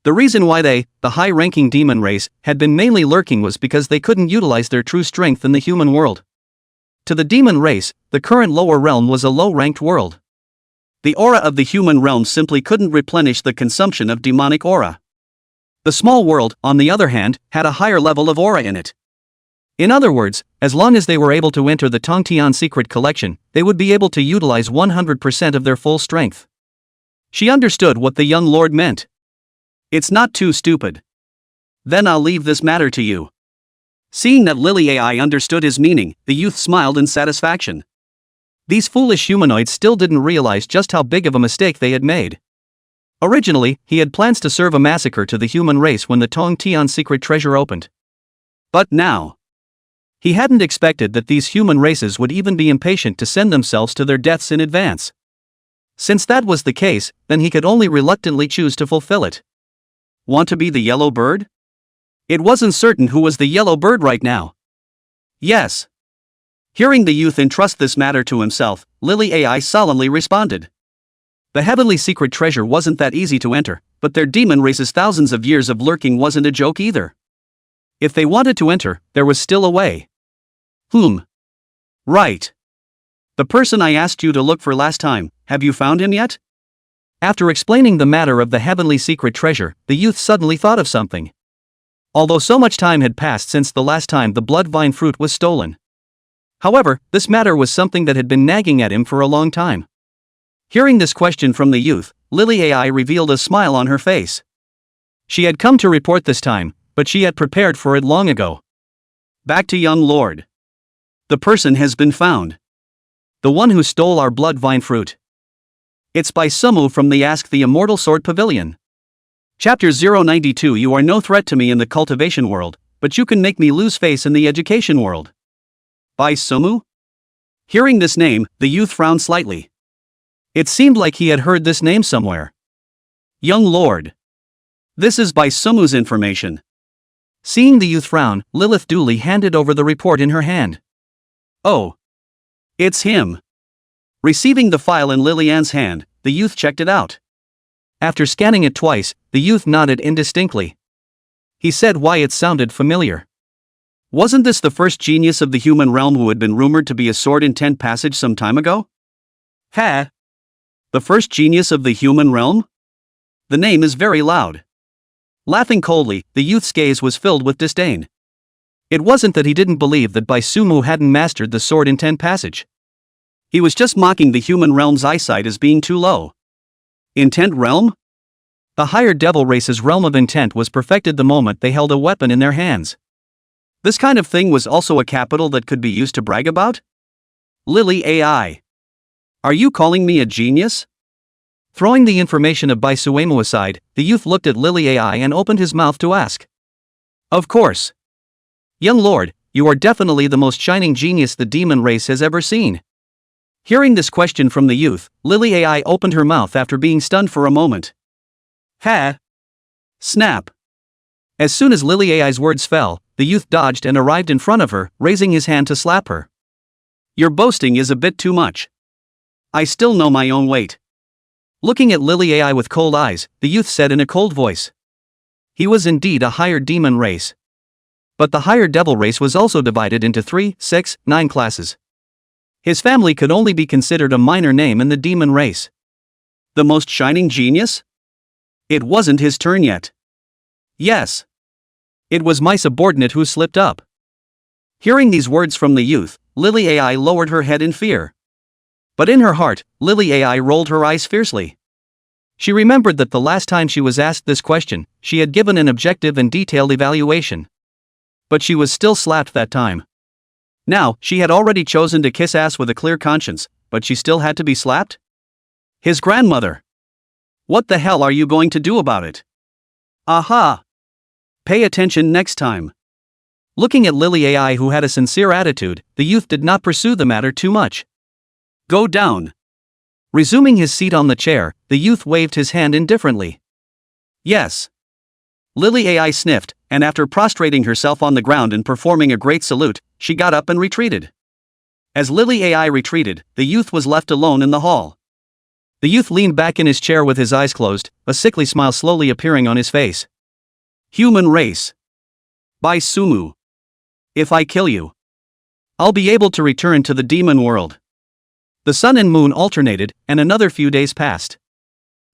The reason why they, the high-ranking demon race, had been mainly lurking was because they couldn't utilize their true strength in the human world. To the demon race, the current lower realm was a low-ranked world. The aura of the human realm simply couldn't replenish the consumption of demonic aura. The small world, on the other hand, had a higher level of aura in it. In other words, as long as they were able to enter the Tongtian secret collection, they would be able to utilize 100% of their full strength. She understood what the young lord meant. It's not too stupid. Then I'll leave this matter to you. Seeing that Lily AI understood his meaning, the youth smiled in satisfaction. These foolish humanoids still didn't realize just how big of a mistake they had made. Originally, he had plans to serve a massacre to the human race when the Tongtian secret treasure opened. But now, he hadn't expected that these human races would even be impatient to send themselves to their deaths in advance. Since that was the case, then he could only reluctantly choose to fulfill it. Want to be the yellow bird? It wasn't certain who was the yellow bird right now. Yes. Hearing the youth entrust this matter to himself, Lily AI solemnly responded. The heavenly secret treasure wasn't that easy to enter, but their demon race's thousands of years of lurking wasn't a joke either. If they wanted to enter, there was still a way. Right. The person I asked you to look for last time, have you found him yet? After explaining the matter of the heavenly secret treasure, the youth suddenly thought of something. Although so much time had passed since the last time the blood vine fruit was stolen. However, this matter was something that had been nagging at him for a long time. Hearing this question from the youth, Lily AI revealed a smile on her face. She had come to report this time, but she had prepared for it long ago. Back to young lord. The person has been found. The one who stole our blood vine fruit. It's by Sumu from the Ask the Immortal Sword Pavilion. Chapter 092. You are no threat to me in the cultivation world, but you can make me lose face in the education world. By Sumu? Hearing this name, the youth frowned slightly. It seemed like he had heard this name somewhere. Young lord. This is by Sumu's information. Seeing the youth frown, Lilith duly handed over the report in her hand. Oh. It's him. Receiving the file in Lilian's hand, the youth checked it out. After scanning it twice, the youth nodded indistinctly. He said why it sounded familiar. Wasn't this the first genius of the human realm who had been rumored to be a sword intent passage some time ago? The first genius of the human realm? The name is very loud. Laughing coldly, the youth's gaze was filled with disdain. It wasn't that he didn't believe that Bai Sumu hadn't mastered the sword intent passage. He was just mocking the human realm's eyesight as being too low. Intent realm? The higher devil race's realm of intent was perfected the moment they held a weapon in their hands. This kind of thing was also a capital that could be used to brag about? Lily AI. Are you calling me a genius? Throwing the information of Bai Suemu aside, the youth looked at Lily AI and opened his mouth to ask. Of course. Young lord, you are definitely the most shining genius the demon race has ever seen. Hearing this question from the youth, Lily AI opened her mouth after being stunned for a moment. Snap. As soon as Lily AI's words fell, the youth dodged and arrived in front of her, raising his hand to slap her. Your boasting is a bit too much. I still know my own weight. Looking at Lily AI with cold eyes, the youth said in a cold voice. He was indeed a higher demon race. But the higher devil race was also divided into 3, 6, 9 classes. His family could only be considered a minor name in the demon race. The most shining genius? It wasn't his turn yet. Yes. It was my subordinate who slipped up. Hearing these words from the youth, Lily AI lowered her head in fear. But in her heart, Lily AI rolled her eyes fiercely. She remembered that the last time she was asked this question, she had given an objective and detailed evaluation. But she was still slapped that time. Now, she had already chosen to kiss ass with a clear conscience, but she still had to be slapped? His grandmother. What the hell are you going to do about it? Aha! Pay attention next time. Looking at Lily AI, who had a sincere attitude, the youth did not pursue the matter too much. Go down. Resuming his seat on the chair, the youth waved his hand indifferently. Yes. Lily AI sniffed, and after prostrating herself on the ground and performing a great salute, she got up and retreated. As Lily AI retreated, the youth was left alone in the hall. The youth leaned back in his chair with his eyes closed, a sickly smile slowly appearing on his face. Human race. Bai Sumu. If I kill you, I'll be able to return to the demon world. The sun and moon alternated, and another few days passed.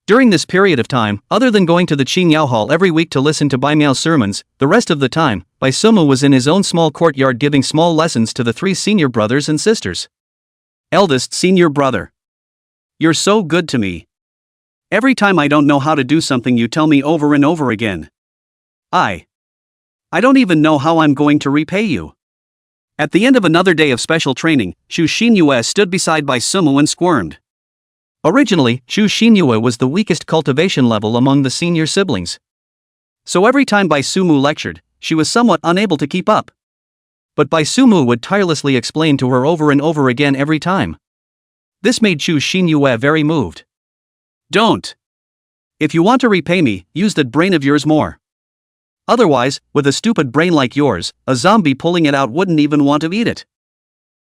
During this period of time, other than going to the Qingyao Hall every week to listen to Bai Miao's sermons, the rest of the time, Bai Sumu was in his own small courtyard giving small lessons to the 3 senior brothers and sisters. Eldest senior brother. You're so good to me. Every time I don't know how to do something you tell me over and over again. I don't even know how I'm going to repay you. At the end of another day of special training, Xu Xinyue stood beside Bai Sumu and squirmed. Originally, Xu Xinyue was the weakest cultivation level among the senior siblings. So every time Bai Sumu lectured, she was somewhat unable to keep up. But Bai Sumu would tirelessly explain to her over and over again every time. This made Xu Xinyue very moved. Don't. If you want to repay me, use that brain of yours more. Otherwise, with a stupid brain like yours, a zombie pulling it out wouldn't even want to eat it.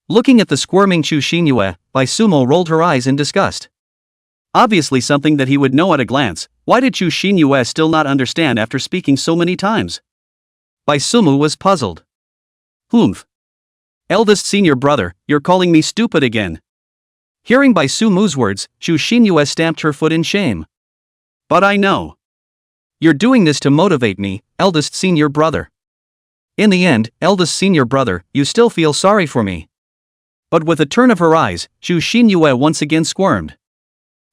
Looking at the squirming Xu Xinyue, Bai Sumu rolled her eyes in disgust. Obviously something that he would know at a glance. Why did Xu Xinyue still not understand after speaking so many times? Bai Sumu was puzzled. Humph. Eldest senior brother, you're calling me stupid again. Hearing Bai Sumu's words, Xu Xinyue stamped her foot in shame. But I know. You're doing this to motivate me, eldest senior brother. In the end, eldest senior brother, you still feel sorry for me. But with a turn of her eyes, Xu Xinyue once again squirmed.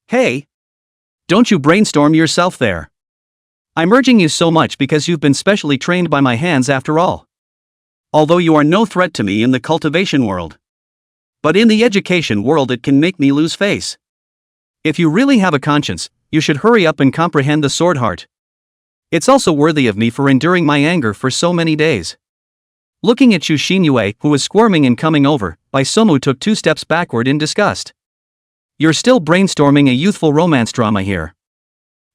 Hey! Don't you brainstorm yourself there. I'm urging you so much because you've been specially trained by my hands after all. Although you are no threat to me in the cultivation world. But in the education world it can make me lose face. If you really have a conscience, you should hurry up and comprehend the sword heart. It's also worthy of me for enduring my anger for so many days. Looking at Xu Xinyue, who was squirming and coming over, Bai Sumu took 2 steps backward in disgust. You're still brainstorming a youthful romance drama here.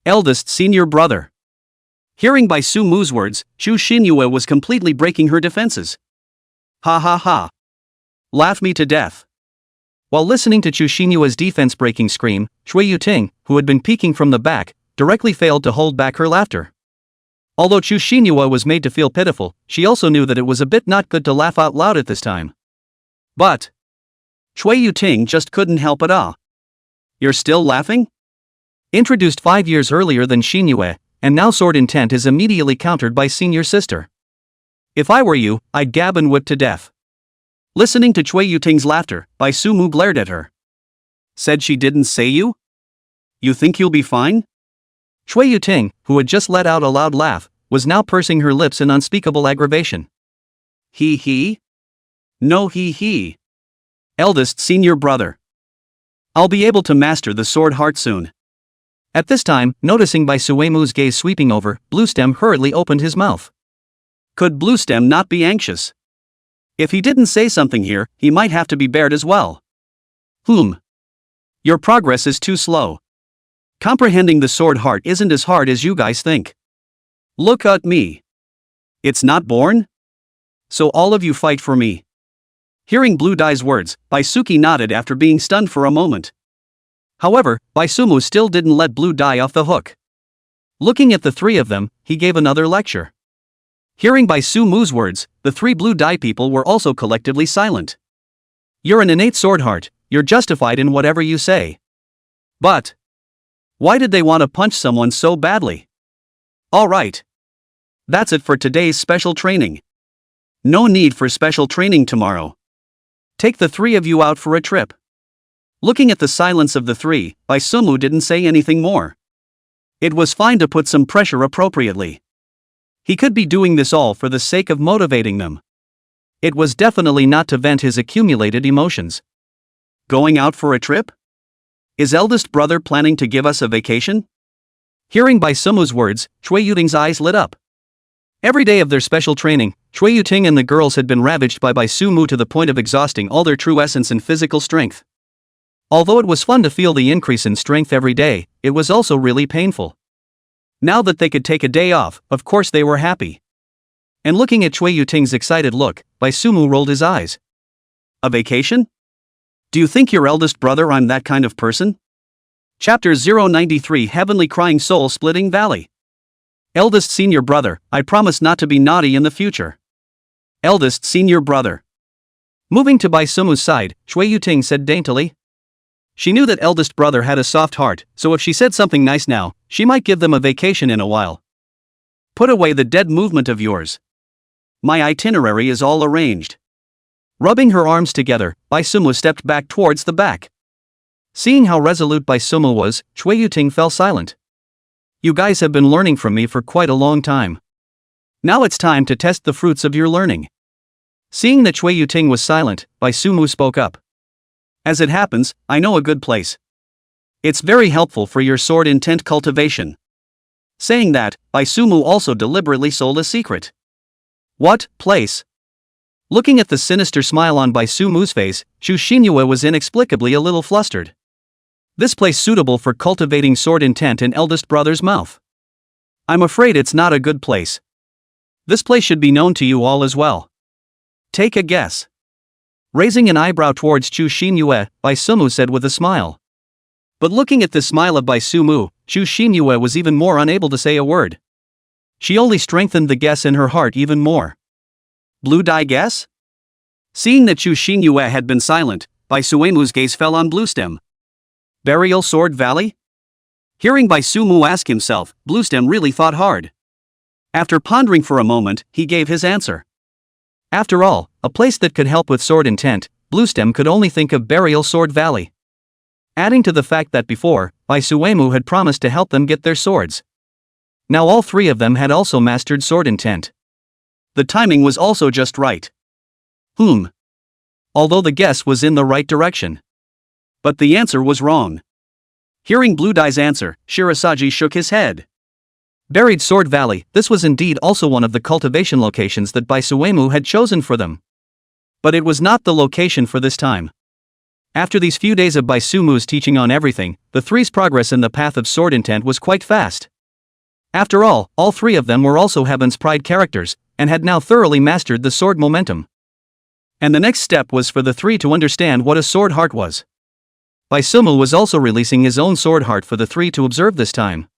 Eldest senior brother. Hearing Bai Sumu's words, Xu Xinyue was completely breaking her defenses. Ha ha ha. Laugh me to death. While listening to Xu Xinyue's defense-breaking scream, Shui Yuting, who had been peeking from the back, directly failed to hold back her laughter. Although Xu Xinyue was made to feel pitiful, she also knew that it was a bit not good to laugh out loud at this time. But Shui Yuting just couldn't help it. You're still laughing? Introduced 5 years earlier than Xinyue, and now sword intent is immediately countered by senior sister. If I were you, I'd gab and whip to death. Listening to Chui Yuting's laughter, Bai Sumu glared at her. Said she didn't say you? You think you'll be fine? Chui Yuting, who had just let out a loud laugh, was now pursing her lips in unspeakable aggravation. He? No he. Eldest senior brother. I'll be able to master the sword heart soon. At this time, noticing Bai Suemu's gaze sweeping over, Bluestem hurriedly opened his mouth. Could Bluestem not be anxious? If he didn't say something here, he might have to be bared as well. Your progress is too slow. Comprehending the sword heart isn't as hard as you guys think. Look at me. It's not born? So all of you fight for me. Hearing Blue Dye's words, Baisuki nodded after being stunned for a moment. However, Bai Sumu still didn't let Blue Dye off the hook. Looking at the 3 of them, he gave another lecture. Hearing Bai Sumu's words, the 3 Blue Dye people were also collectively silent. You're an innate sword heart, you're justified in whatever you say. But why did they want to punch someone so badly? Alright. That's it for today's special training. No need for special training tomorrow. Take the 3 of you out for a trip. Looking at the silence of the 3, Bai Sumu didn't say anything more. It was fine to put some pressure appropriately. He could be doing this all for the sake of motivating them. It was definitely not to vent his accumulated emotions. Going out for a trip? Is eldest brother planning to give us a vacation? Hearing Bai Sumu's words, Chui Yuting's eyes lit up. Every day of their special training, Chui Yuting and the girls had been ravaged by Bai Sumu to the point of exhausting all their true essence and physical strength. Although it was fun to feel the increase in strength every day, it was also really painful. Now that they could take a day off, of course they were happy. And looking at Chui Yuting's excited look, Bai Sumu rolled his eyes. A vacation? Do you think your eldest brother I'm that kind of person? Chapter 093 Heavenly Crying Soul Splitting Valley. Eldest senior brother, I promise not to be naughty in the future. Eldest senior brother. Moving to Bai Sumu's side, Chui Yuting said daintily. She knew that eldest brother had a soft heart, so if she said something nice now, she might give them a vacation in a while. Put away the dead movement of yours. My itinerary is all arranged. Rubbing her arms together, Bai Sumu stepped back towards the back. Seeing how resolute Bai Sumu was, Chui Yuting fell silent. You guys have been learning from me for quite a long time. Now it's time to test the fruits of your learning. Seeing that Chui Yuting was silent, Bai Sumu spoke up. As it happens, I know a good place. It's very helpful for your sword intent cultivation. Saying that, Bai Sumu also deliberately sold a secret. What place? Looking at the sinister smile on Bai Sumu's face, Chu Xinyue was inexplicably a little flustered. This place suitable for cultivating sword intent in eldest brother's mouth. I'm afraid it's not a good place. This place should be known to you all as well. Take a guess. Raising an eyebrow towards Chu Xinyue, Bai Sumu said with a smile. But looking at the smile of Bai Sumu, Chu Xinyue was even more unable to say a word. She only strengthened the guess in her heart even more. Blue dye guess? Seeing that Chu Xinyue had been silent, Bai Suemu's gaze fell on Bluestem. Burial Sword Valley? Hearing Bai Sumu ask himself, Bluestem really thought hard. After pondering for a moment, he gave his answer. After all, a place that could help with sword intent, Bluestem could only think of Burial Sword Valley. Adding to the fact that before, Bai Suemu had promised to help them get their swords. Now all three of them had also mastered sword intent. The timing was also just right. Although the guess was in the right direction. But the answer was wrong. Hearing Blue Dye's answer, Shirasagi shook his head. Buried Sword Valley, this was indeed also one of the cultivation locations that Bai Suemu had chosen for them. But it was not the location for this time. After these few days of Bai Sumu's teaching on everything, the three's progress in the path of sword intent was quite fast. After all three of them were also Heaven's Pride characters, and had now thoroughly mastered the sword momentum. And the next step was for the three to understand what a sword heart was. Bai Sumu was also releasing his own sword heart for the three to observe this time.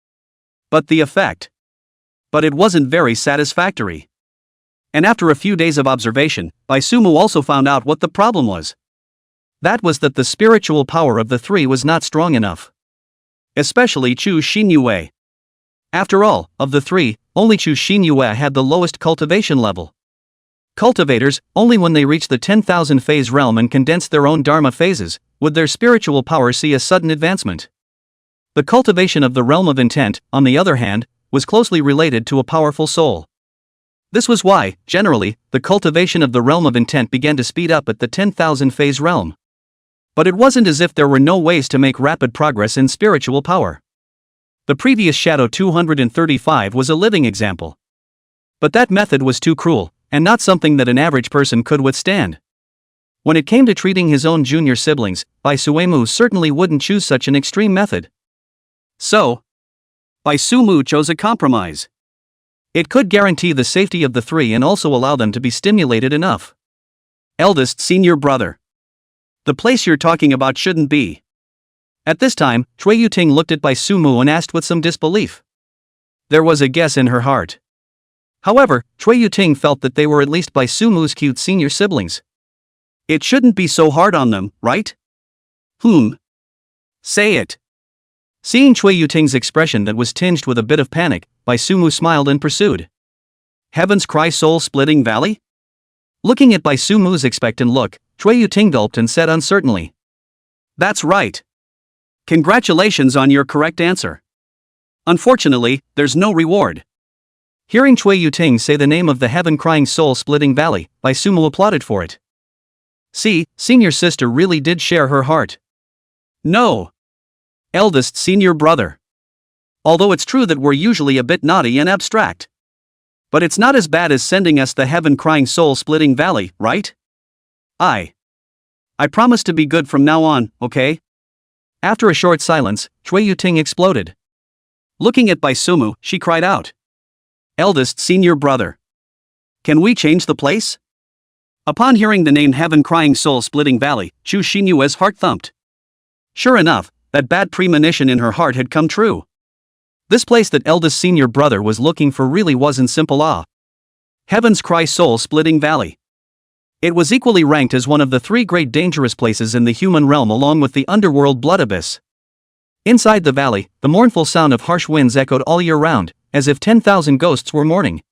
But the effect. But it wasn't very satisfactory. And after a few days of observation, Bai Sumu also found out what the problem was. That was that the spiritual power of the three was not strong enough. Especially Chu Xinyue. After all, of the three, only Chu Xinyue had the lowest cultivation level. Cultivators, only when they reach the 10,000 phase realm and condense their own dharma phases, would their spiritual power see a sudden advancement. The cultivation of the realm of intent, on the other hand, was closely related to a powerful soul. This was why, generally, the cultivation of the realm of intent began to speed up at the 10,000 phase realm. But it wasn't as if there were no ways to make rapid progress in spiritual power. The previous Shadow 235 was a living example. But that method was too cruel, and not something that an average person could withstand. When it came to treating his own junior siblings, Bai Suemu certainly wouldn't choose such an extreme method. So, Bai Sumu chose a compromise. It could guarantee the safety of the three and also allow them to be stimulated enough. Eldest senior brother. The place you're talking about shouldn't be. At this time, Chui Yuting looked at Bai Sumu and asked with some disbelief. There was a guess in her heart. However, Chui Yuting felt that they were at least Bai Sumu's cute senior siblings. It shouldn't be so hard on them, right? Say it. Seeing Chui Yuting's expression that was tinged with a bit of panic, Bai Sumu smiled and pursued. Heaven's Cry Soul-Splitting Valley? Looking at Bai Sumu's expectant look, Chui Yuting gulped and said uncertainly. That's right. Congratulations on your correct answer. Unfortunately, there's no reward. Hearing Chui Yuting say the name of the heaven-crying soul-splitting valley, Bai Sumu applauded for it. See, senior sister really did share her heart. No. Eldest senior brother. Although it's true that we're usually a bit naughty and abstract. But it's not as bad as sending us the heaven-crying soul-splitting valley, right? I promise to be good from now on, okay? After a short silence, Chui Yuting exploded. Looking at Bai Sumu, she cried out. Eldest senior brother. Can we change the place? Upon hearing the name heaven-crying soul-splitting valley, Chu Xinyue's heart thumped. Sure enough, that bad premonition in her heart had come true. This place that eldest senior brother was looking for really wasn't simple Heaven's Cry Soul-Splitting Valley. It was equally ranked as one of the 3 great dangerous places in the human realm along with the underworld blood abyss. Inside the valley, the mournful sound of harsh winds echoed all year round, as if 10,000 ghosts were mourning.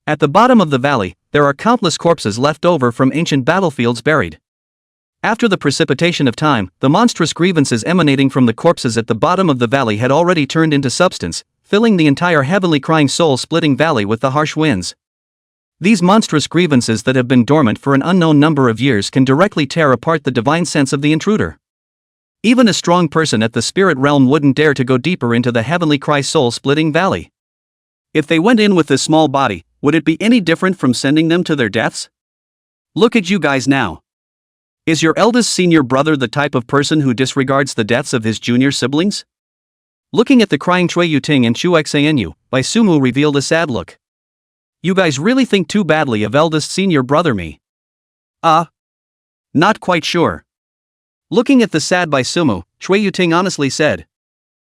At the bottom of the valley, there are countless corpses left over from ancient battlefields buried. After the precipitation of time, the monstrous grievances emanating from the corpses at the bottom of the valley had already turned into substance, filling the entire heavenly crying soul-splitting valley with the harsh winds. These monstrous grievances that have been dormant for an unknown number of years can directly tear apart the divine sense of the intruder. Even a strong person at the spirit realm wouldn't dare to go deeper into the heavenly cry soul-splitting valley. If they went in with this small body, would it be any different from sending them to their deaths? Look at you guys now. Is your eldest senior brother the type of person who disregards the deaths of his junior siblings? Looking at the crying Chui Yuting and Chu Xanu, Bai Sumu revealed a sad look. You guys really think too badly of eldest senior brother me? Not quite sure. Looking at the sad Bai Sumu, Chui Yuting honestly said.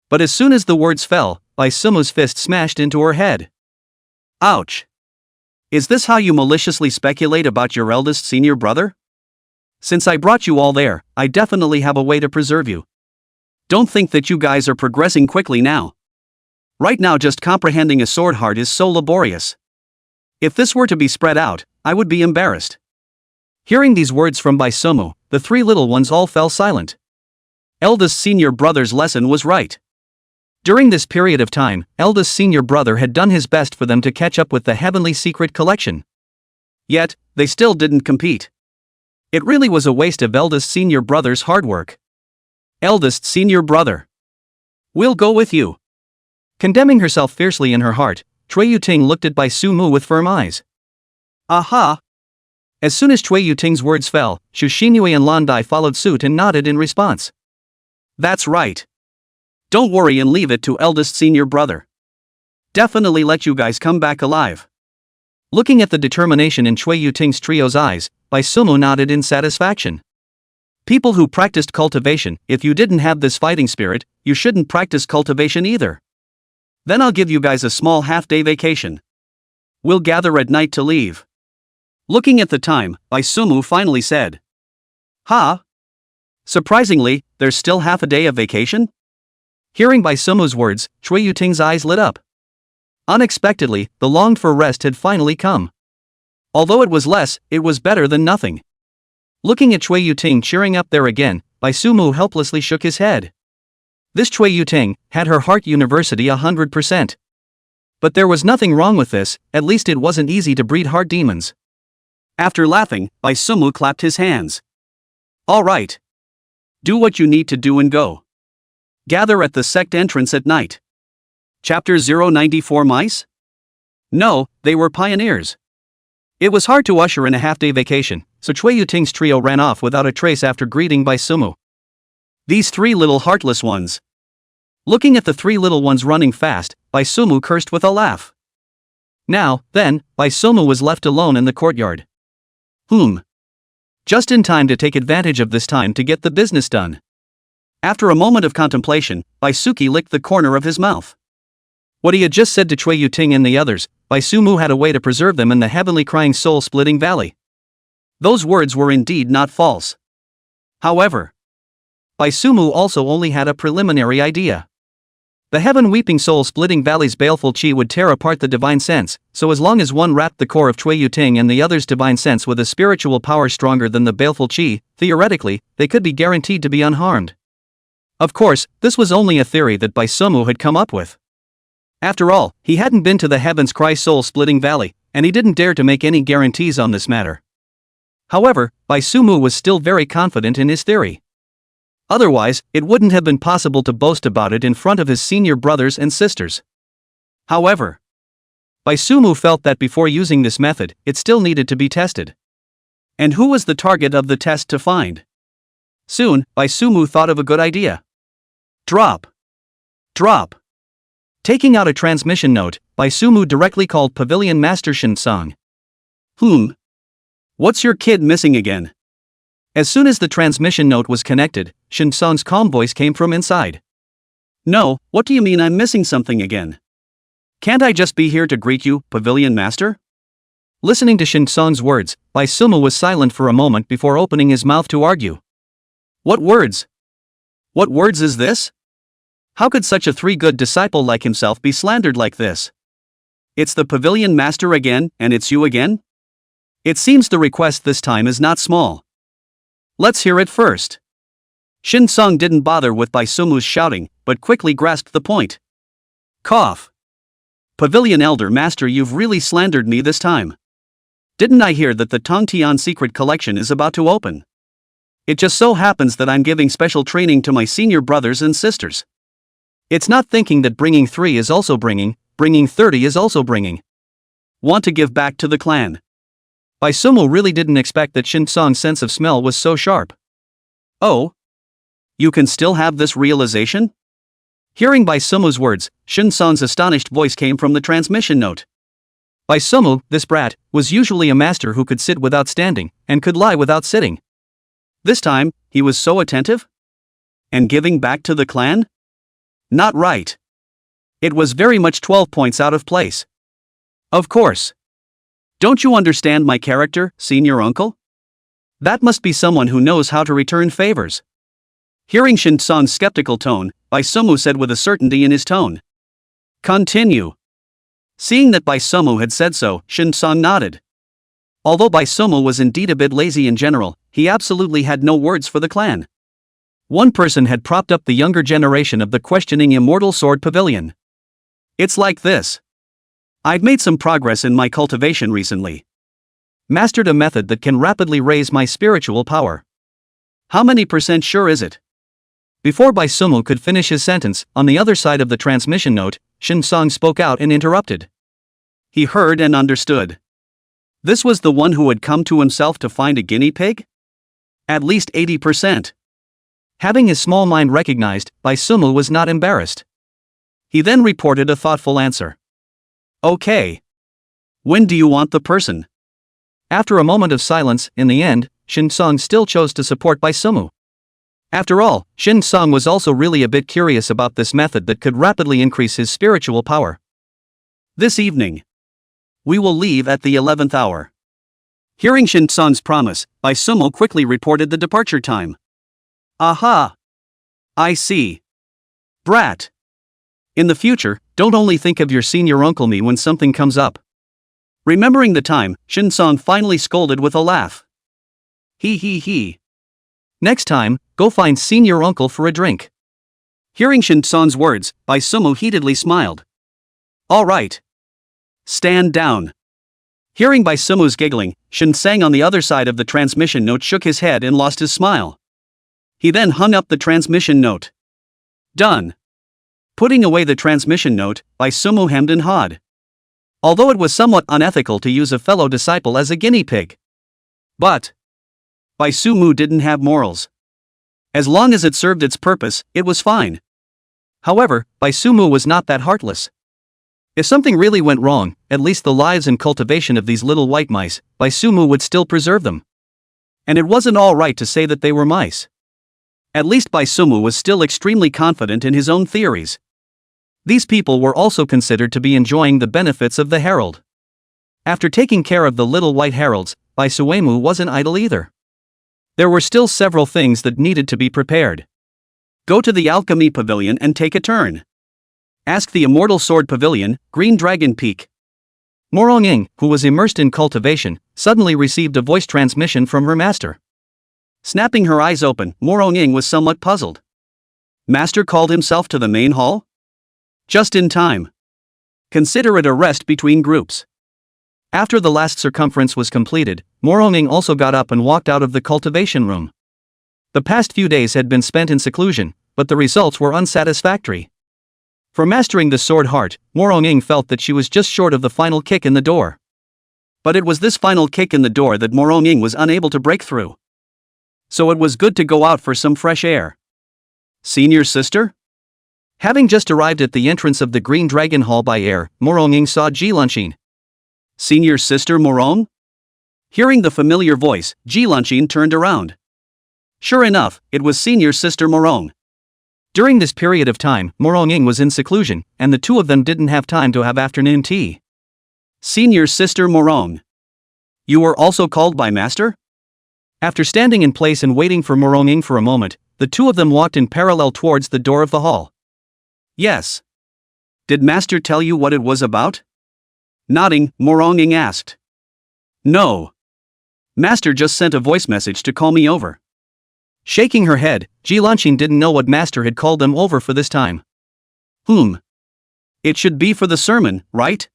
But as soon as the words fell, Bai Sumu's fist smashed into her head. Ouch! Is this how you maliciously speculate about your eldest senior brother? Since I brought you all there, I definitely have a way to preserve you. Don't think that you guys are progressing quickly now. Right now just comprehending a sword heart is so laborious. If this were to be spread out, I would be embarrassed. Hearing these words from Bai Sumu, the 3 little ones all fell silent. Eldest senior brother's lesson was right. During this period of time, eldest senior brother had done his best for them to catch up with the heavenly secret collection. Yet, they still didn't compete. It really was a waste of eldest senior brother's hard work. Eldest senior brother. We'll go with you. Condemning herself fiercely in her heart, Chui Yuting looked at Bai Sumu with firm eyes. Aha! As soon as Chui Yuting's words fell, Shu Xinhui and Lan Dai followed suit and nodded in response. That's right. Don't worry and leave it to eldest senior brother. Definitely let you guys come back alive. Looking at the determination in Chui Yuting's trio's eyes, Bai Sumu nodded in satisfaction. People who practiced cultivation, if you didn't have this fighting spirit, you shouldn't practice cultivation either. Then I'll give you guys a small half-day vacation. We'll gather at night to leave. Looking at the time, Bai Sumu finally said. Surprisingly, there's still half a day of vacation? Hearing Bai Sumu's words, Chui Yuting's eyes lit up. Unexpectedly, the longed-for rest had finally come. Although it was less, it was better than nothing. Looking at Chui Yuting cheering up there again, Bai Sumu helplessly shook his head. This Chui Yuting had her heart university 100%. But there was nothing wrong with this, at least it wasn't easy to breed heart demons. After laughing, Bai Sumu clapped his hands. All right. Do what you need to do and go. Gather at the sect entrance at night. Chapter 094 Mice? No, they were pioneers. It was hard to usher in a half-day vacation, so Chui Yuting's trio ran off without a trace after greeting Bai Sumu. These 3 little heartless ones. Looking at the 3 little ones running fast, Bai Sumu cursed with a laugh. Now, then, Bai Sumu was left alone in the courtyard. Just in time to take advantage of this time to get the business done. After a moment of contemplation, Bai Suki licked the corner of his mouth. What he had just said to Chui Yuting and the others, Bai Sumu had a way to preserve them in the heavenly crying soul-splitting valley. Those words were indeed not false. However, Bai Sumu also only had a preliminary idea. The heaven-weeping soul-splitting valley's baleful chi would tear apart the divine sense, so as long as one wrapped the core of Chui Yuting and the other's divine sense with a spiritual power stronger than the baleful chi, theoretically, they could be guaranteed to be unharmed. Of course, this was only a theory that Bai Sumu had come up with. After all, he hadn't been to the Heaven's Cry soul-splitting valley, and he didn't dare to make any guarantees on this matter. However, Bai Sumu was still very confident in his theory. Otherwise, it wouldn't have been possible to boast about it in front of his senior brothers and sisters. However, Bai Sumu felt that before using this method, it still needed to be tested. And who was the target of the test to find? Soon, Bai Sumu thought of a good idea. Drop. Taking out a transmission note, Bai Sumu directly called Pavilion Master Shin Song. What's your kid missing again? As soon as the transmission note was connected, Shin Song's calm voice came from inside. No, what do you mean I'm missing something again? Can't I just be here to greet you, Pavilion Master? Listening to Shin Song's words, Bai Sumu was silent for a moment before opening his mouth to argue. What words? What words is this? How could such a good disciple like himself be slandered like this? It's the pavilion master again, and it's you again? It seems the request this time is not small. Let's hear it first. Shin Song didn't bother with Bai Sumu's shouting, but quickly grasped the point. Cough. Pavilion elder master, you've really slandered me this time. Didn't I hear that the Tongtian secret collection is about to open? It just so happens that I'm giving special training to my senior brothers and sisters. It's not thinking that bringing 3 is also bringing 30 is also bringing. Want to give back to the clan. Bai Sumu really didn't expect that Shin Song's sense of smell was so sharp. Oh? You can still have this realization? Hearing Bai Sumu's words, Shin Song's astonished voice came from the transmission note. Bai Sumu, this brat, was usually a master who could sit without standing, and could lie without sitting. This time, he was so attentive? And giving back to the clan? Not right. It was very much 12 points out of place. Of course. Don't you understand my character, senior uncle? That must be someone who knows how to return favors. Hearing Shin Song's skeptical tone, Bai Sumu said with a certainty in his tone. Continue. Seeing that Bai Sumu had said so, Shin Song nodded. Although Bai Sumu was indeed a bit lazy in general, he absolutely had no words for the clan. One person had propped up the younger generation of the questioning Immortal Sword Pavilion. It's like this. I've made some progress in my cultivation recently. Mastered a method that can rapidly raise my spiritual power. How many % sure is it? Before Bai Sumu could finish his sentence, on the other side of the transmission note, Shin Song spoke out and interrupted. He heard and understood. This was the one who had come to himself to find a guinea pig? At least 80%. Having his small mind recognized, Bai Sumu was not embarrassed. He then reported a thoughtful answer. Okay. When do you want the person? After a moment of silence, in the end, Shin Song still chose to support Bai Sumu. After all, Shin Song was also really a bit curious about this method that could rapidly increase his spiritual power. This evening. We will leave at the 11th hour. Hearing Shin Song's promise, Bai Sumu quickly reported the departure time. Aha! I see. Brat. In the future, don't only think of your senior uncle me when something comes up. Remembering the time, Shin Song finally scolded with a laugh. He. Next time, go find senior uncle for a drink. Hearing Shin Song's words, Bai Sumu heatedly smiled. All right. Stand down. Hearing Bai Sumu's giggling, Shin Sang on the other side of the transmission note shook his head and lost his smile. He then hung up the transmission note. Done. Putting away the transmission note, Bai Sumu hemmed and hawed. Although it was somewhat unethical to use a fellow disciple as a guinea pig. But Bai Sumu didn't have morals. As long as it served its purpose, it was fine. However, Bai Sumu was not that heartless. If something really went wrong, at least the lives and cultivation of these little white mice, Bai Sumu would still preserve them. And it wasn't all right to say that they were mice. At least Bai Sumu was still extremely confident in his own theories. These people were also considered to be enjoying the benefits of the herald. After taking care of the little white heralds, Bai Suemu wasn't idle either. There were still several things that needed to be prepared. Go to the Alchemy Pavilion and take a turn. Ask the Immortal Sword Pavilion, Green Dragon Peak. Morong-ing, who was immersed in cultivation, suddenly received a voice transmission from her master. Snapping her eyes open, Morong-ing was somewhat puzzled. Master called himself to the main hall? Just in time. Consider it a rest between groups. After the last circumference was completed, Morong-ing also got up and walked out of the cultivation room. The past few days had been spent in seclusion, but the results were unsatisfactory. For mastering the sword heart, Morong-ing felt that she was just short of the final kick in the door. But it was this final kick in the door that Morong-ing was unable to break through. So it was good to go out for some fresh air. Senior sister? Having just arrived at the entrance of the Green Dragon Hall by air, Morong-ing saw Jilanshin. Senior sister Morong? Hearing the familiar voice, Jilanshin turned around. Sure enough, it was senior sister Morong. During this period of time, Morong-ing was in seclusion, and the two of them didn't have time to have afternoon tea. Senior sister Morong. You were also called by Master? After standing in place and waiting for Morong-ing for a moment, the two of them walked in parallel towards the door of the hall. Yes. Did Master tell you what it was about? Nodding, Morong-ing asked. No. Master just sent a voice message to call me over. Shaking her head, Jilanxin didn't know what Master had called them over for this time. It should be for the sermon, right?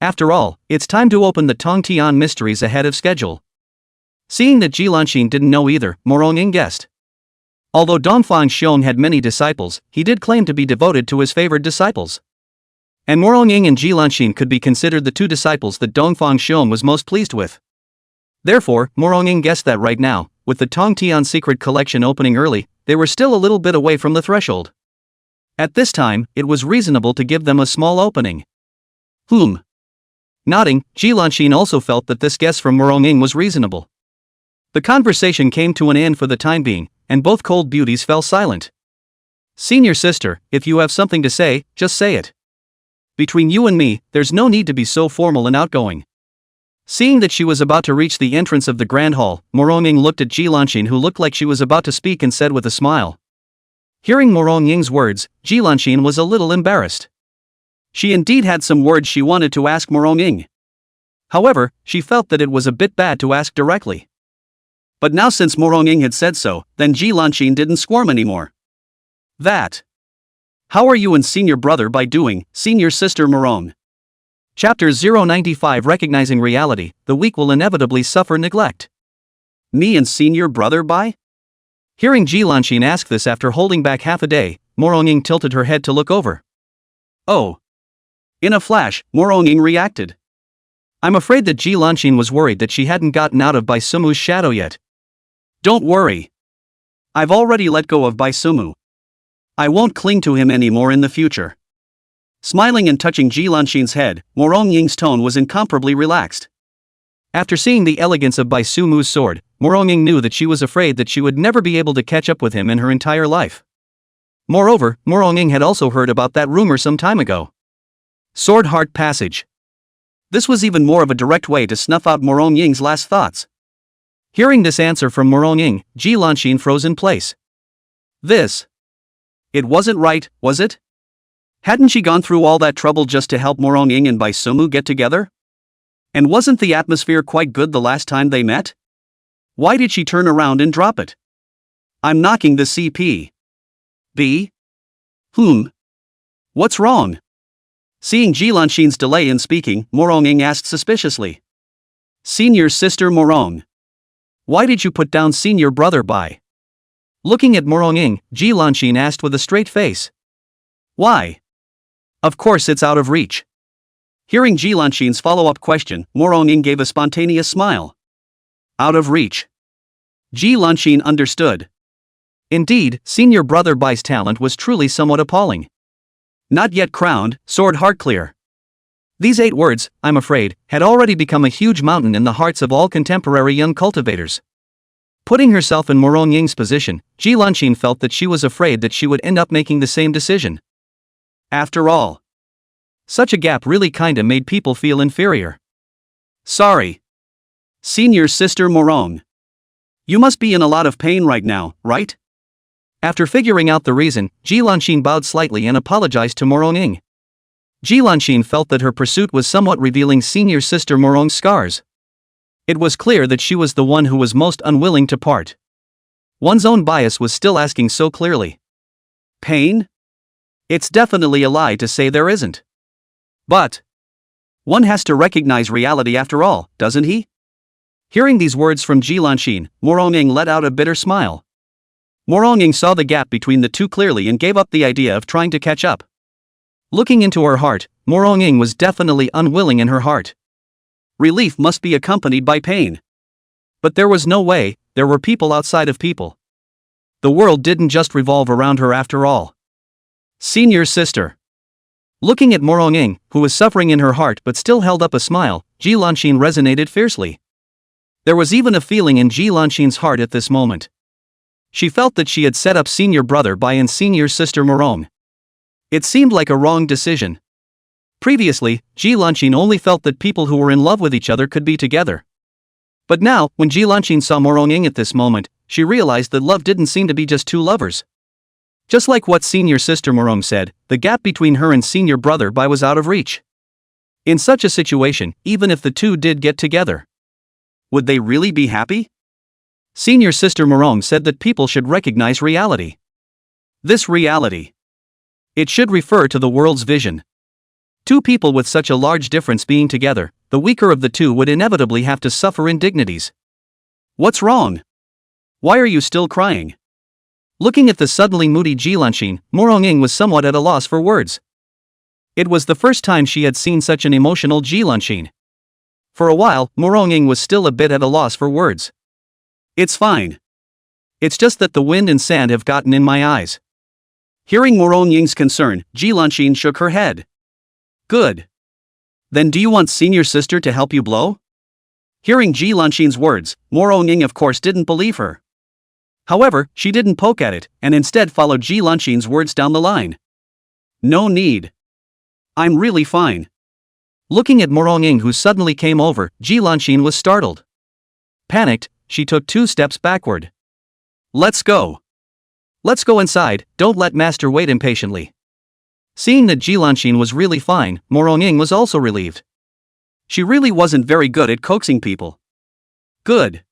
After all, it's time to open the Tongtian mysteries ahead of schedule. Seeing that Jilanxin didn't know either, Morong-ing guessed. Although Dongfang Xiong had many disciples, he did claim to be devoted to his favored disciples. And Morong-ing and Jilanxin could be considered the two disciples that Dongfang Xiong was most pleased with. Therefore, Morong-ing guessed that right now, with the Tongtian secret collection opening early, they were still a little bit away from the threshold. At this time, it was reasonable to give them a small opening. Nodding, Jilanxin also felt that this guess from Morong-ing was reasonable. The conversation came to an end for the time being, and both cold beauties fell silent. Senior sister, if you have something to say, just say it. Between you and me, there's no need to be so formal and outgoing. Seeing that she was about to reach the entrance of the grand hall, Morong-ing looked at Jilanxin, who looked like she was about to speak, and said with a smile. Hearing Morong-ing's words, Jilanxin was a little embarrassed. She indeed had some words she wanted to ask Morong-ing. However, she felt that it was a bit bad to ask directly. But now since Morong-ing had said so, then Jilanxin didn't squirm anymore. That. How are you and senior brother by doing, senior sister Morong? Chapter 095 Recognizing Reality, the weak will inevitably suffer neglect. Me and senior brother by? Hearing Jilanxin ask this after holding back half a day, Morong-ing tilted her head to look over. Oh. In a flash, Morong-ing reacted. I'm afraid that Jilanxin was worried that she hadn't gotten out of Bai Sumu's shadow yet. Don't worry. I've already let go of Bai Sumu. I won't cling to him anymore in the future. Smiling and touching Jilanxin's head, Morong-ing's tone was incomparably relaxed. After seeing the elegance of Bai Sumu's sword, Morong-ing knew that she was afraid that she would never be able to catch up with him in her entire life. Moreover, Morong-ing had also heard about that rumor some time ago. Sword Heart Passage. This was even more of a direct way to snuff out Morong-ing's last thoughts. Hearing this answer from Morong-ing, Jilanxin froze in place. It wasn't right, was it? Hadn't she gone through all that trouble just to help Morong-ing and Bai Sumu get together? And wasn't the atmosphere quite good the last time they met? Why did she turn around and drop it? I'm knocking the CP. What's wrong? Seeing Jilanxin's delay in speaking, Morong-ing asked suspiciously. Senior sister Morong. Why did you put down senior brother Bai? Looking at Morong-ing, Jilanxin asked with a straight face. Why? Of course it's out of reach. Hearing Jilanxin's follow-up question, Morong-ing gave a spontaneous smile. Out of reach. Jilanxin understood. Indeed, senior brother Bai's talent was truly somewhat appalling. Not yet crowned, sword heart clear. These 8 words, I'm afraid, had already become a huge mountain in the hearts of all contemporary young cultivators. Putting herself in Morong-ing's position, Jilanxin felt that she was afraid that she would end up making the same decision. After all, such a gap really kinda made people feel inferior. Sorry. Senior sister Morong. You must be in a lot of pain right now, right? After figuring out the reason, Jilanxin bowed slightly and apologized to Morong-ing. Jilanxin felt that her pursuit was somewhat revealing senior sister Morong's scars. It was clear that she was the one who was most unwilling to part. One's own bias was still asking so clearly. Pain? It's definitely a lie to say there isn't. But one has to recognize reality after all, doesn't he? Hearing these words from Jilanxin, Morong-ing let out a bitter smile. Morong-ing saw the gap between the two clearly and gave up the idea of trying to catch up. Looking into her heart, Morong-ing was definitely unwilling in her heart. Relief must be accompanied by pain. But there was no way, there were people outside of people. The world didn't just revolve around her after all. Senior sister. Looking at Morong-ing, who was suffering in her heart but still held up a smile, Jilanxin resonated fiercely. There was even a feeling in Jilanxin's heart at this moment. She felt that she had set up senior brother Bai and senior sister Morong. It seemed like a wrong decision. Previously, Jilanxin only felt that people who were in love with each other could be together. But now, when Ji Lanqin saw Morong-ing at this moment, she realized that love didn't seem to be just two lovers. Just like what senior sister Morong said, the gap between her and senior brother Bai was out of reach. In such a situation, even if the two did get together, would they really be happy? Senior sister Morong said that people should recognize reality. This reality. It should refer to the world's vision. Two people with such a large difference being together, the weaker of the two would inevitably have to suffer indignities. What's wrong? Why are you still crying? Looking at the suddenly moody Ji Lanqin, Morong-ing was somewhat at a loss for words. It was the first time she had seen such an emotional Ji Lanqin. For a while, Morong-ing was still a bit at a loss for words. It's fine. It's just that the wind and sand have gotten in my eyes. Hearing Morong-ing's concern, Ji Lanqin shook her head. Good. Then do you want senior sister to help you blow? Hearing Ji Lanqin's words, Morong-ing of course didn't believe her. However, she didn't poke at it, and instead followed Ji Lanqin's words down the line. No need. I'm really fine. Looking at Morong-ing who suddenly came over, Ji Lanqin was startled. Panicked, she took 2 steps backward. Let's go. Let's go inside, don't let master wait impatiently. Seeing that Ji Lanqin was really fine, Morong-ing was also relieved. She really wasn't very good at coaxing people. Good.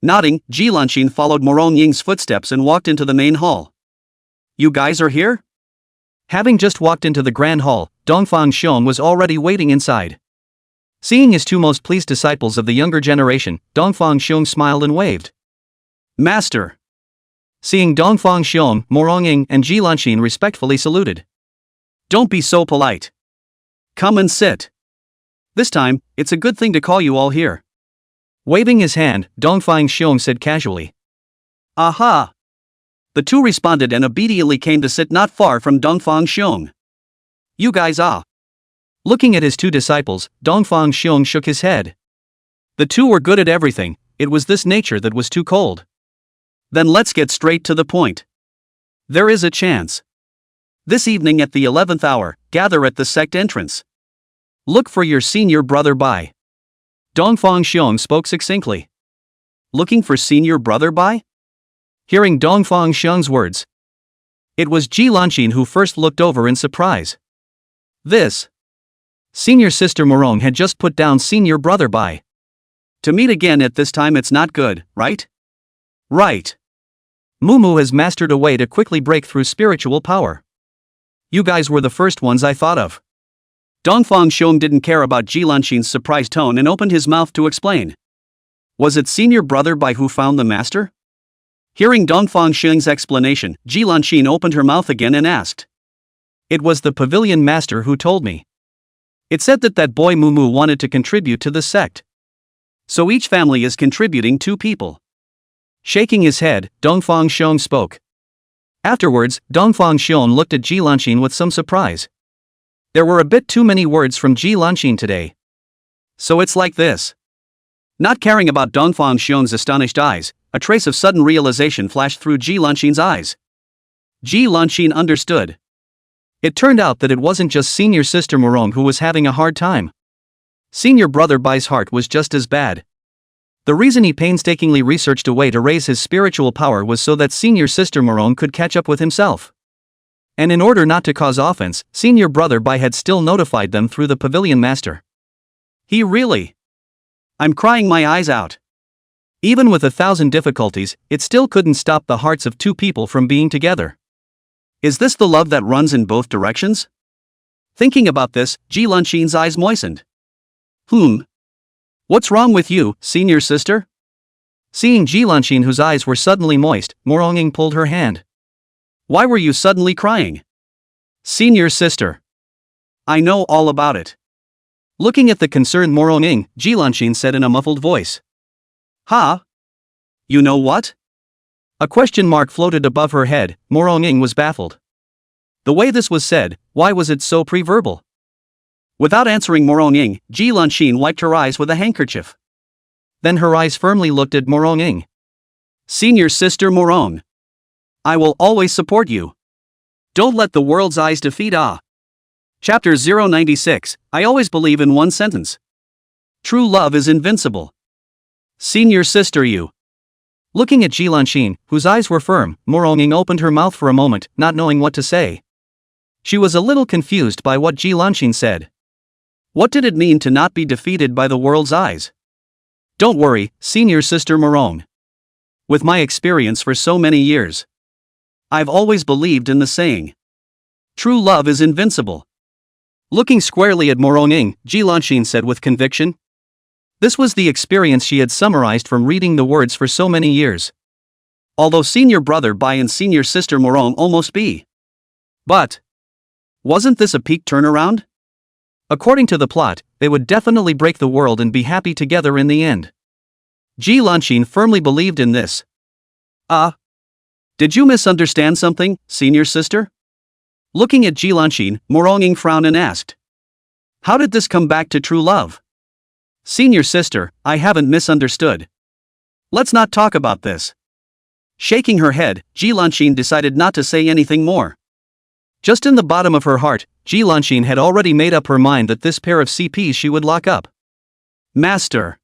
Nodding, Ji Lanqin followed Morong-ing's footsteps and walked into the main hall. You guys are here? Having just walked into the grand hall, Dongfang Xiong was already waiting inside. Seeing his 2 most pleased disciples of the younger generation, Dongfang Xiong smiled and waved. Master. Seeing Dongfang Xiong, Morong-ing and Ji Lanqin respectfully saluted. Don't be so polite. Come and sit. This time, it's a good thing to call you all here. Waving his hand, Dongfang Xiong said casually. Aha! The 2 responded and obediently came to sit not far from Dongfang Xiong. You guys ah. Looking at his 2 disciples, Dongfang Xiong shook his head. The 2 were good at everything, it was this nature that was too cold. Then let's get straight to the point. There is a chance. This evening at the 11th hour, gather at the sect entrance. Look for your senior brother Bai. Dongfang Xiong spoke succinctly. Looking for senior brother Bai? Hearing Dongfang Xiong's words, it was Ji Lanqin who first looked over in surprise. This. Senior sister Morong had just put down senior brother Bai. To meet again at this time it's not good, right? Right. Mumu has mastered a way to quickly break through spiritual power. You guys were the first ones I thought of. Dongfang Xiong didn't care about Ji Lanqin's surprised tone and opened his mouth to explain. Was it senior brother Bai who found the master? Hearing Dongfang Xiong's explanation, Ji Lanqin opened her mouth again and asked. It was the pavilion master who told me. It said that boy Mumu wanted to contribute to the sect. So each family is contributing 2 people. Shaking his head, Dongfang Xiong spoke. Afterwards, Dongfang Xiong looked at Ji Lanqin with some surprise. There were a bit too many words from Ji Lanqin today. So it's like this. Not caring about Dongfang Xiong's astonished eyes, a trace of sudden realization flashed through Ji Lanqin's eyes. Ji Lanqin understood. It turned out that it wasn't just senior sister Morong who was having a hard time. Senior brother Bai's heart was just as bad. The reason he painstakingly researched a way to raise his spiritual power was so that senior sister Morong could catch up with himself. And in order not to cause offense, senior brother Bai had still notified them through the pavilion master. He really? I'm crying my eyes out. Even with 1,000 difficulties, it still couldn't stop the hearts of 2 people from being together. Is this the love that runs in both directions? Thinking about this, Ji Lanqin's eyes moistened. What's wrong with you, senior sister? Seeing Ji Lanqin whose eyes were suddenly moist, Morong-ing pulled her hand. Why were you suddenly crying? Senior sister. I know all about it. Looking at the concerned Morong-ing, Ji Lanqin said in a muffled voice. Ha? You know what? A question mark floated above her head. Morong-ing was baffled. The way this was said, why was it so pre-verbal? Without answering Morong-ing, Ji Lanqin wiped her eyes with a handkerchief. Then her eyes firmly looked at Morong-ing. Senior sister Morong. I will always support you. Don't let the world's eyes defeat Ah. Chapter 096, I always believe in one sentence. True love is invincible. Senior sister you. Looking at Ji Lanxin, whose eyes were firm, Moronging opened her mouth for a moment, not knowing what to say. She was a little confused by what Ji Lanxin said. What did it mean to not be defeated by the world's eyes? Don't worry, senior sister Morong. With my experience for so many years, I've always believed in the saying, true love is invincible. Looking squarely at Moronging, Ji Lanxin said with conviction. This was the experience she had summarized from reading the words for so many years. Although senior brother Bai and senior sister Morong almost be. But wasn't this a peak turnaround? According to the plot, they would definitely break the world and be happy together in the end. Ji Lanxin firmly believed in this. Did you misunderstand something, senior sister? Looking at Ji Lanxin, Moronging frowned and asked. How did this come back to true love? Senior sister, I haven't misunderstood. Let's not talk about this. Shaking her head, Ji Lanxin decided not to say anything more. Just in the bottom of her heart, Ji Lanxin had already made up her mind that this pair of CPs she would lock up. Master.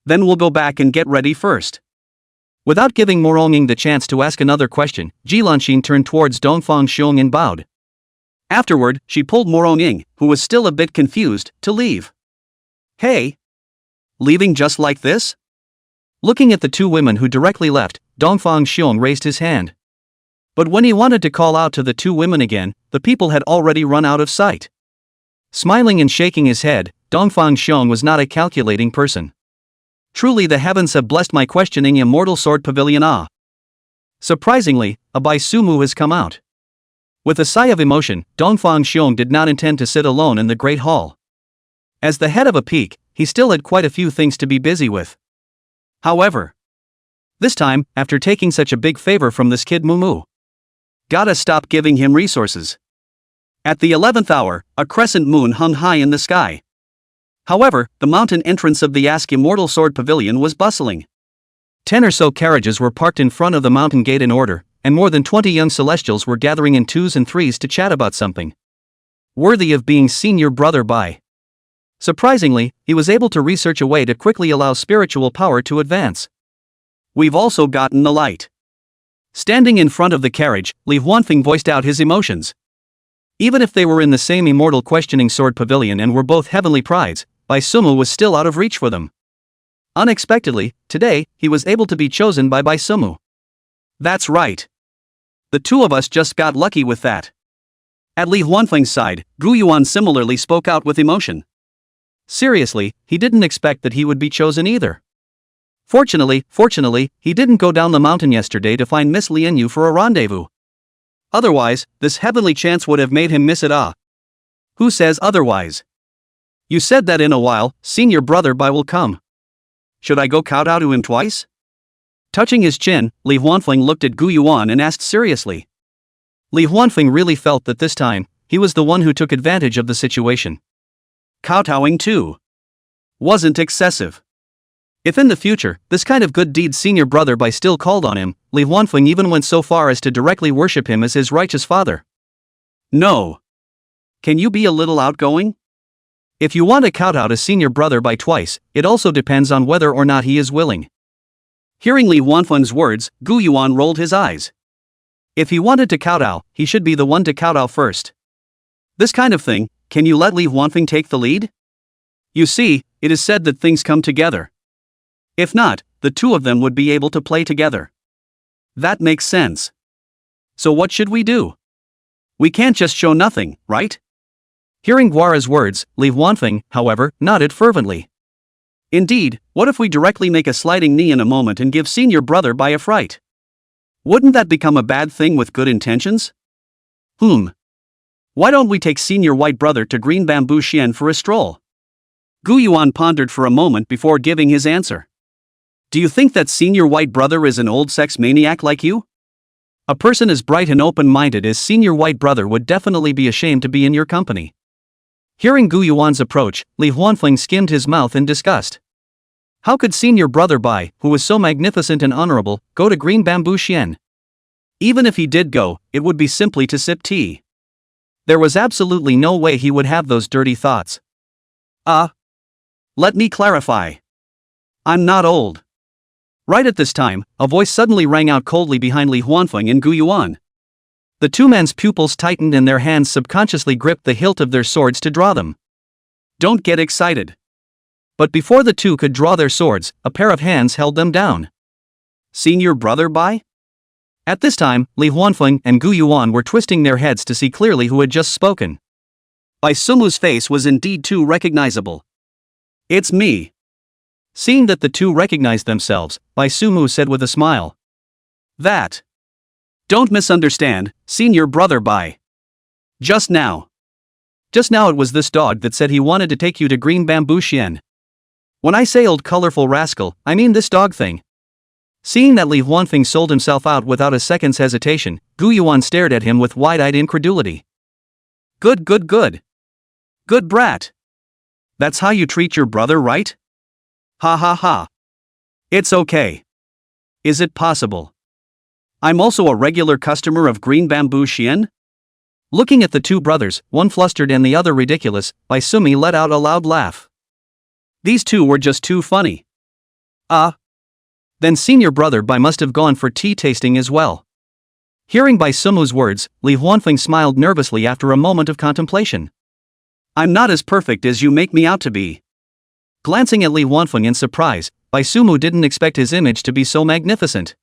Then we'll go back and get ready first. Without giving Moronging the chance to ask another question, Ji Lanxin turned towards Dongfang Xiong and bowed. Afterward, she pulled Moronging, who was still a bit confused, to leave. Hey! Leaving just like this? Looking at the two women who directly left, Dongfang Xiong raised his hand. But when he wanted to call out to the two women again, the people had already run out of sight. Smiling and shaking his head, Dongfang Xiong was not a calculating person. Truly the heavens have blessed my questioning Immortal Sword Pavilion. Surprisingly, a Bai Sumu has come out. With a sigh of emotion, Dongfang Xiong did not intend to sit alone in the Great Hall. As the head of a peak, he still had quite a few things to be busy with. However, this time, after taking such a big favor from this kid Mumu, gotta stop giving him resources. At the 11th hour, a crescent moon hung high in the sky. However, the mountain entrance of the Ask Immortal Sword Pavilion was bustling. 10 or so carriages were parked in front of the mountain gate in order, and more than 20 young celestials were gathering in twos and threes to chat about something worthy of being senior brother Bai. Surprisingly, he was able to research a way to quickly allow spiritual power to advance. We've also gotten the light. Standing in front of the carriage, Li Huanfeng voiced out his emotions. Even if they were in the same immortal questioning sword pavilion and were both heavenly prides, Bai Sumu was still out of reach for them. Unexpectedly, today, he was able to be chosen by Bai Sumu. That's right. The two of us just got lucky with that. At Li Huanfeng's side, Gu Yuan similarly spoke out with emotion. Seriously, he didn't expect that he would be chosen either. Fortunately, he didn't go down the mountain yesterday to find Miss Lianyu for a rendezvous. Otherwise, this heavenly chance would have made him miss it. Who says otherwise? You said that in a while, senior brother Bai will come. Should I go kowtow to him twice? Touching his chin, Li Huanfeng looked at Gu Yuan and asked seriously. Li Huanfeng really felt that this time, he was the one who took advantage of the situation. Kowtowing too wasn't excessive. If in the future, this kind of good deed senior brother Bai still called on him, Li Huanfeng even went so far as to directly worship him as his righteous father. No. Can you be a little outgoing? If you want to kowtow to senior brother Bai twice, it also depends on whether or not he is willing. Hearing Li Huanfeng's words, Gu Yuan rolled his eyes. If he wanted to kowtow, he should be the one to kowtow first. This kind of thing, can you let Li Huanfeng take the lead? You see, it is said that things come together. If not, the two of them would be able to play together. That makes sense. So what should we do? We can't just show nothing, right? Hearing Guara's words, Li Huanfeng, however, nodded fervently. Indeed, what if we directly make a sliding knee in a moment and give senior brother Bai a fright? Wouldn't that become a bad thing with good intentions? Why don't we take senior white brother to Green Bamboo Xian for a stroll? Gu Yuan pondered for a moment before giving his answer. Do you think that senior white brother is an old sex maniac like you? A person as bright and open-minded as senior white brother would definitely be ashamed to be in your company. Hearing Gu Yuan's approach, Li Huanfeng skimmed his mouth in disgust. How could senior brother Bai, who was so magnificent and honorable, go to Green Bamboo Xian? Even if he did go, it would be simply to sip tea. There was absolutely no way he would have those dirty thoughts. Let me clarify. I'm not old. Right at this time, a voice suddenly rang out coldly behind Li Huanfeng and Gu Yuan. The two men's pupils tightened and their hands subconsciously gripped the hilt of their swords to draw them. Don't get excited. But before the two could draw their swords, a pair of hands held them down. Seen your brother by? At this time, Li Huanfeng and Gu Yuan were twisting their heads to see clearly who had just spoken. Bai Sumu's face was indeed too recognizable. It's me. Seeing that the two recognized themselves, Bai Sumu said with a smile. That. Don't misunderstand, seen your brother by. Just now. Just now it was this dog that said he wanted to take you to Green Bamboo Xian. When I say old colorful rascal, I mean this dog thing. Seeing that Li Huanfeng sold himself out without a second's hesitation, Gu Yuan stared at him with wide-eyed incredulity. Good. Good brat. That's how you treat your brother, right? Ha ha ha. It's okay. Is it possible? I'm also a regular customer of Green Bamboo Xian? Looking at the two brothers, one flustered and the other ridiculous, Bai Sumi let out a loud laugh. These two were just too funny. Then senior brother Bai must have gone for tea tasting as well. Hearing Bai Sumu's words, Li Huanfeng smiled nervously after a moment of contemplation. I'm not as perfect as you make me out to be. Glancing at Li Huanfeng in surprise, Bai Sumu didn't expect his image to be so magnificent.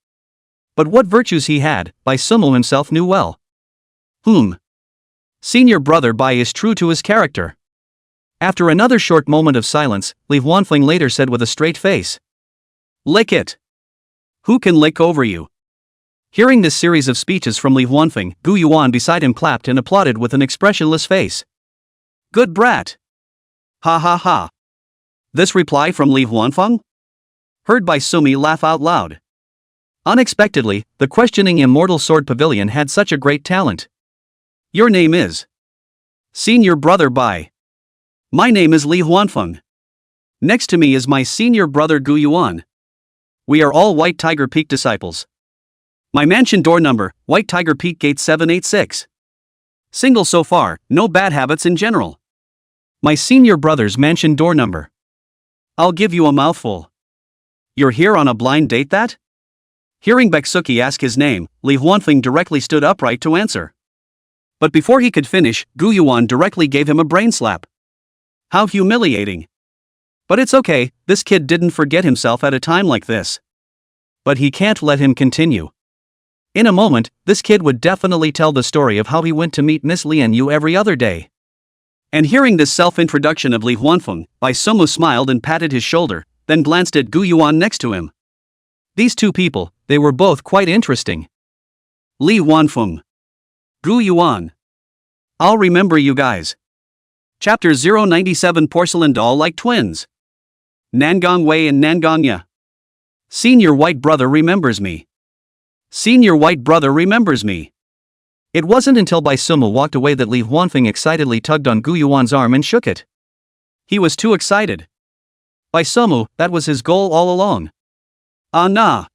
But what virtues he had, Bai Sumu himself knew well. Senior brother Bai is true to his character. After another short moment of silence, Li Huanfeng later said with a straight face. Lick it. Who can lick over you? Hearing this series of speeches from Li Huanfeng, Gu Yuan beside him clapped and applauded with an expressionless face. Good brat. Ha ha ha. This reply from Li Huanfeng? Heard Bai Sumi laugh out loud. Unexpectedly, the questioning Immortal Sword Pavilion had such a great talent. Your name is? Senior brother Bai. My name is Li Huanfeng. Next to me is my senior brother Gu Yuan. We are all White Tiger Peak disciples. My mansion door number, White Tiger Peak Gate 786. Single so far, no bad habits in general. My senior brother's mansion door number. I'll give you a mouthful. You're here on a blind date that? Hearing Beksuki ask his name, Li Huanfeng directly stood upright to answer. But before he could finish, Gu Yuan directly gave him a brain slap. How humiliating. But it's okay, this kid didn't forget himself at a time like this. But he can't let him continue. In a moment, this kid would definitely tell the story of how he went to meet Miss Lian Yu every other day. And hearing this self-introduction of Li Huanfeng, Bai Sumu smiled and patted his shoulder, then glanced at Gu Yuan next to him. These two people, they were both quite interesting. Li Huanfeng. Gu Yuan. I'll remember you guys. Chapter 097 Porcelain Doll Like Twins. Nangang Wei and Nangangya. Senior white brother remembers me. Senior white brother remembers me. It wasn't until Bai Sumu walked away that Li Huanfeng excitedly tugged on Gu Yuan's arm and shook it. He was too excited. Bai Sumu, that was his goal all along. Nah.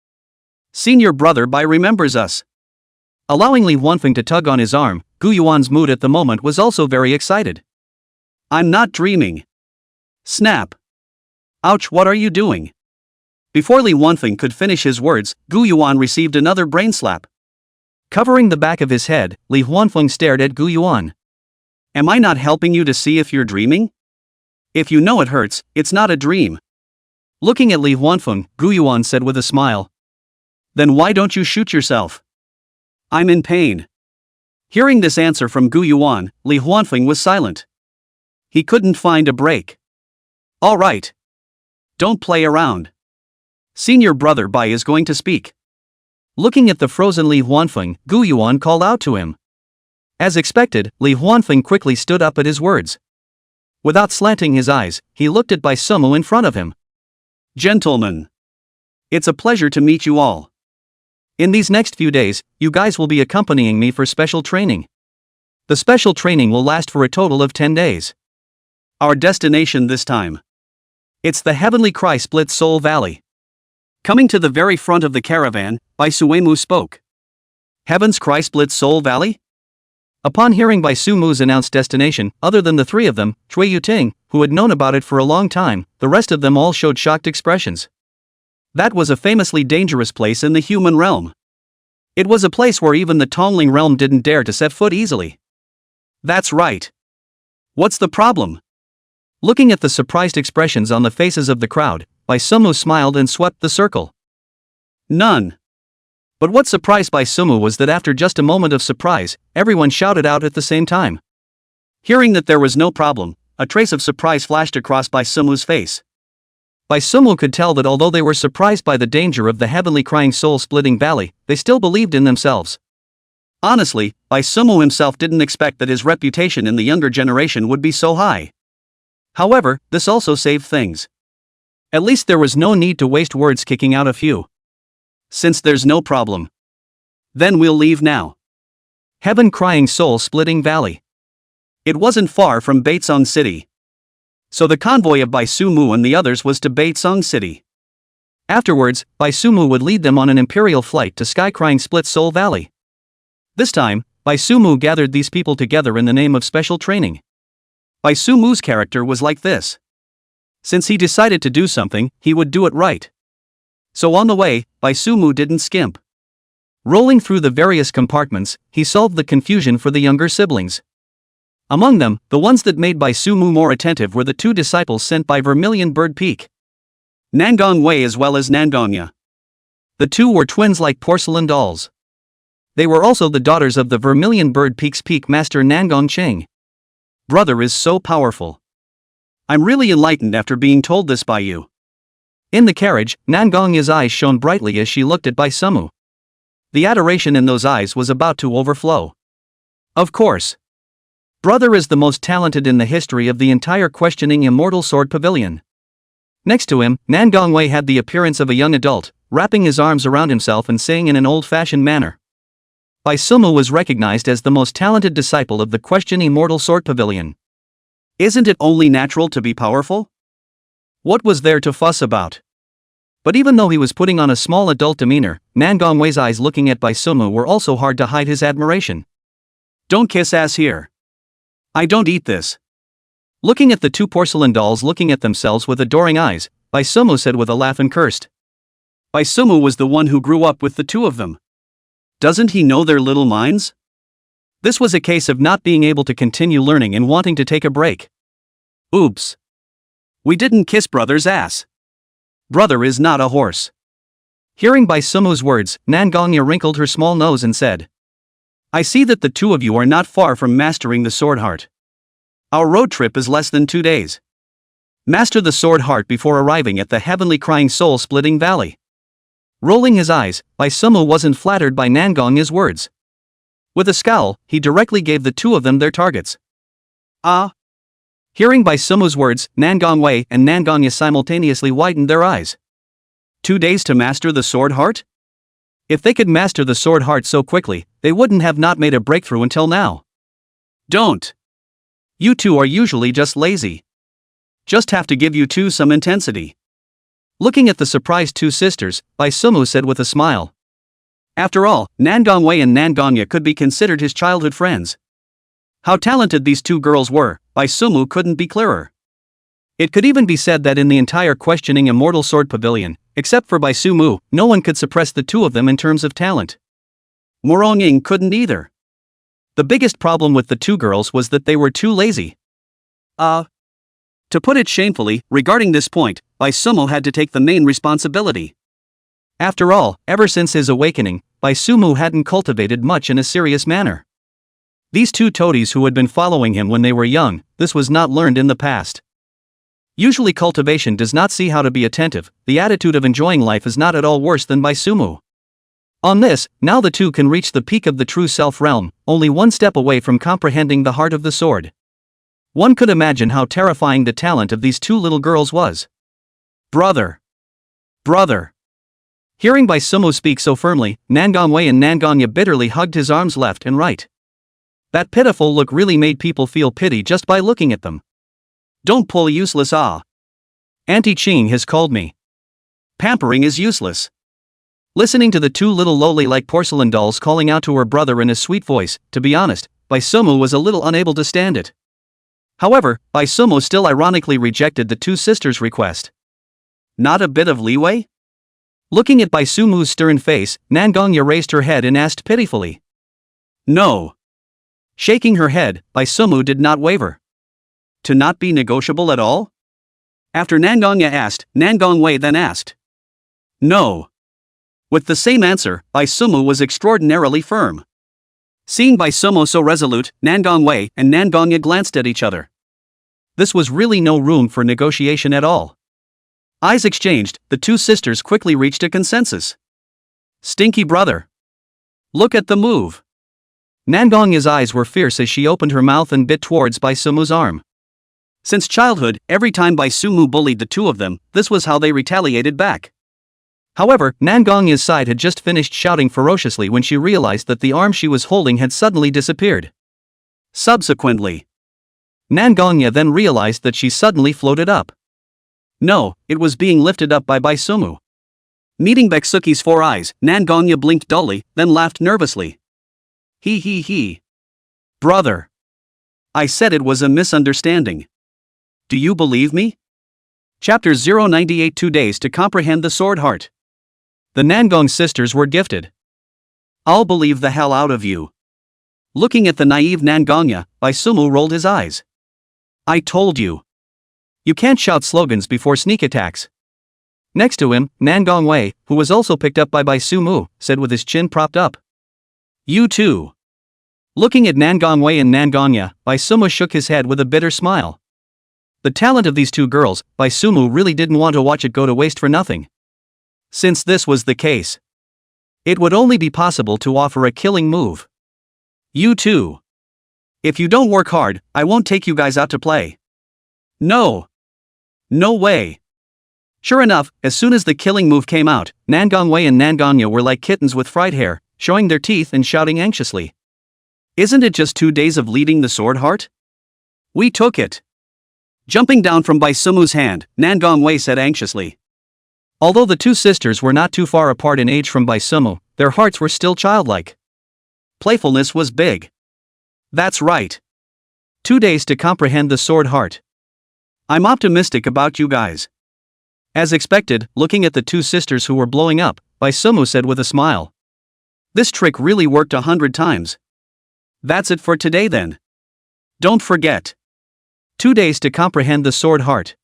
Senior brother Bai remembers us. Allowing Li Huanfeng to tug on his arm, Gu Yuan's mood at the moment was also very excited. I'm not dreaming. Snap. Ouch, what are you doing? Before Li Huanfeng could finish his words, Gu Yuan received another brain slap. Covering the back of his head, Li Huanfeng stared at Gu Yuan. Am I not helping you to see if you're dreaming? If you know it hurts, it's not a dream. Looking at Li Huanfeng, Gu Yuan said with a smile. Then why don't you shoot yourself? I'm in pain. Hearing this answer from Gu Yuan, Li Huanfeng was silent. He couldn't find a break. All right. Don't play around. Senior brother Bai is going to speak. Looking at the frozen Li Huanfeng, Gu Yuan called out to him. As expected, Li Huanfeng quickly stood up at his words. Without slanting his eyes, he looked at Bai Sumu in front of him. Gentlemen. It's a pleasure to meet you all. In these next few days, you guys will be accompanying me for special training. The special training will last for a total of 10 days. Our destination this time. It's the Heavenly Cry Split Soul Valley. Coming to the very front of the caravan, Bai Suemu spoke. Heaven's Cry Split Soul Valley? Upon hearing Bai Sumu's announced destination, other than the three of them, Chui Yuting, who had known about it for a long time, the rest of them all showed shocked expressions. That was a famously dangerous place in the human realm. It was a place where even the Tongling realm didn't dare to set foot easily. That's right. What's the problem? Looking at the surprised expressions on the faces of the crowd, Bai Sumu smiled and swept the circle. None. But what surprised Bai Sumu was that after just a moment of surprise, everyone shouted out at the same time. Hearing that there was no problem, a trace of surprise flashed across Bai Sumu's face. Bai Sumu could tell that although they were surprised by the danger of the heavenly crying soul-splitting valley, they still believed in themselves. Honestly, Bai Sumu himself didn't expect that his reputation in the younger generation would be so high. However, this also saved things. At least there was no need to waste words kicking out a few. Since there's no problem, then we'll leave now. Heaven crying soul-splitting valley. It wasn't far from Baitsong City. So the convoy of Bai Sumu and the others was to Baitsong City. Afterwards, Bai Sumu would lead them on an imperial flight to sky-crying Split Soul Valley. This time, Bai Sumu gathered these people together in the name of special training. Bai Sumu's character was like this. Since he decided to do something, he would do it right. So on the way, Bai Sumu didn't skimp. Rolling through the various compartments, he solved the confusion for the younger siblings. Among them, the ones that made Bai Sumu more attentive were the two disciples sent by Vermilion Bird Peak. Nangong Wei as well as Nangongya. The two were twins like porcelain dolls. They were also the daughters of the Vermilion Bird Peak's peak master Nangong Cheng. Brother is so powerful. I'm really enlightened after being told this by you. In the carriage, Nangongya's eyes shone brightly as she looked at Bai Sumu. The adoration in those eyes was about to overflow. Of course. Brother is the most talented in the history of the entire questioning Immortal Sword Pavilion. Next to him, Nangongwei had the appearance of a young adult, wrapping his arms around himself and saying in an old-fashioned manner. Bai Sumu was recognized as the most talented disciple of the Question Immortal Sword Pavilion. Isn't it only natural to be powerful? What was there to fuss about? But even though he was putting on a small adult demeanor, Nangongwei's eyes looking at Bai Sumu were also hard to hide his admiration. Don't kiss ass here. I don't eat this. Looking at the two porcelain dolls looking at themselves with adoring eyes, Bai Sumu said with a laugh and cursed. Bai Sumu was the one who grew up with the two of them. Doesn't he know their little minds? This was a case of not being able to continue learning and wanting to take a break. Oops. We didn't kiss brother's ass. Brother is not a horse. Hearing Bai Sumu's words, Nangongya wrinkled her small nose and said. I see that the two of you are not far from mastering the sword heart. Our road trip is less than 2 days. Master the sword heart before arriving at the heavenly crying soul-splitting valley. Rolling his eyes, Bai Sumu wasn't flattered by Nangongya's words. With a scowl, he directly gave the two of them their targets. Ah. Hearing Bai Sumu's words, Nangongwei and Nangongya simultaneously widened their eyes. 2 days to master the sword heart? If they could master the sword heart so quickly, they wouldn't have not made a breakthrough until now. Don't. You two are usually just lazy. Just have to give you two some intensity. Looking at the surprised two sisters, Bai Sumu said with a smile. After all, Nangongwei and Nangongya could be considered his childhood friends. How talented these two girls were, Bai Sumu couldn't be clearer. It could even be said that in the entire questioning Immortal Sword Pavilion, except for Bai Sumu, no one could suppress the two of them in terms of talent. Moronging couldn't either. The biggest problem with the two girls was that they were too lazy. To put it shamefully, regarding this point, Bai Sumu had to take the main responsibility. After all, ever since his awakening, Bai Sumu hadn't cultivated much in a serious manner. These two toadies who had been following him when they were young, this was not learned in the past. Usually cultivation does not see how to be attentive, the attitude of enjoying life is not at all worse than Bai Sumu. On this, now the two can reach the peak of the true self realm, only one step away from comprehending the heart of the sword. One could imagine how terrifying the talent of these two little girls was. Brother. Brother. Hearing Bai Sumu speak so firmly, Nangongwei and Nangongya bitterly hugged his arms left and right. That pitiful look really made people feel pity just by looking at them. Don't pull useless ah. Auntie Ching has called me. Pampering is useless. Listening to the two little lowly-like porcelain dolls calling out to her brother in a sweet voice, to be honest, Bai Sumu was a little unable to stand it. However, Bai Sumu still ironically rejected the two sisters' request. Not a bit of leeway? Looking at Bai Sumu's stern face, Nangongya raised her head and asked pitifully. No. Shaking her head, Bai Sumu did not waver. To not be negotiable at all? After Nangongya asked, Nangongwei then asked. No. With the same answer, Bai Sumu was extraordinarily firm. Seeing Bai Sumu so resolute, Nangongwei and Nangongya glanced at each other. This was really no room for negotiation at all. Eyes exchanged, the two sisters quickly reached a consensus. Stinky brother. Look at the move. Nangongya's eyes were fierce as she opened her mouth and bit towards Bai Sumu's arm. Since childhood, every time Bai Sumu bullied the two of them, this was how they retaliated back. However, Nangongya's side had just finished shouting ferociously when she realized that the arm she was holding had suddenly disappeared. Subsequently, Nangongya then realized that she suddenly floated up. No, it was being lifted up by Bai Sumu. Meeting Beksuki's four eyes, Nangongya blinked dully, then laughed nervously. He. Brother. I said it was a misunderstanding. Do you believe me? Chapter 098 2 Days to Comprehend the Sword Heart. The Nangong sisters were gifted. I'll believe the hell out of you. Looking at the naive Nangongya, Bai Sumu rolled his eyes. I told you. You can't shout slogans before sneak attacks. Next to him, Nangongwei, who was also picked up by Bai Sumu, said with his chin propped up. You too. Looking at Nangongwei and Nangongya, Bai Sumu shook his head with a bitter smile. The talent of these two girls, Bai Sumu really didn't want to watch it go to waste for nothing. Since this was the case, it would only be possible to offer a killing move. You too. If you don't work hard, I won't take you guys out to play. No. No way. Sure enough, as soon as the killing move came out, Nangongwei and Nangongya were like kittens with fried hair, showing their teeth and shouting anxiously. Isn't it just 2 days of leading the sword heart? We took it. Jumping down from Bai Sumu's hand, Nangongwei said anxiously. Although the two sisters were not too far apart in age from Bai Sumu, their hearts were still childlike. Playfulness was big. That's right. 2 days to comprehend the sword heart. I'm optimistic about you guys. As expected, looking at the two sisters who were blowing up, Bai Sumu said with a smile. This trick really worked 100 times. That's it for today then. Don't forget. 2 days to comprehend the sword heart.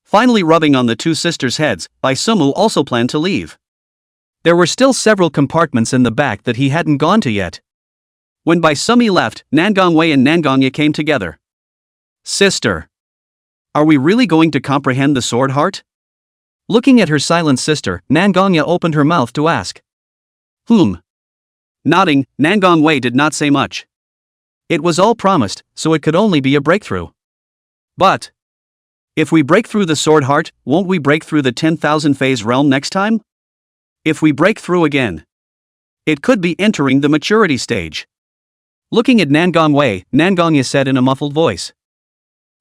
Finally rubbing on the two sisters' heads, Bai Sumu also planned to leave. There were still several compartments in the back that he hadn't gone to yet. When Bai Sumu left, Nangongwei and Nangongya came together. Sister. Are we really going to comprehend the sword heart? Looking at her silent sister, Nangongya opened her mouth to ask. Nodding, Nangongwei did not say much. It was all promised, so it could only be a breakthrough. But if we break through the sword heart, won't we break through the 10,000 phase realm next time? If we break through again, it could be entering the maturity stage. Looking at Nangongwei, Nangongya said in a muffled voice.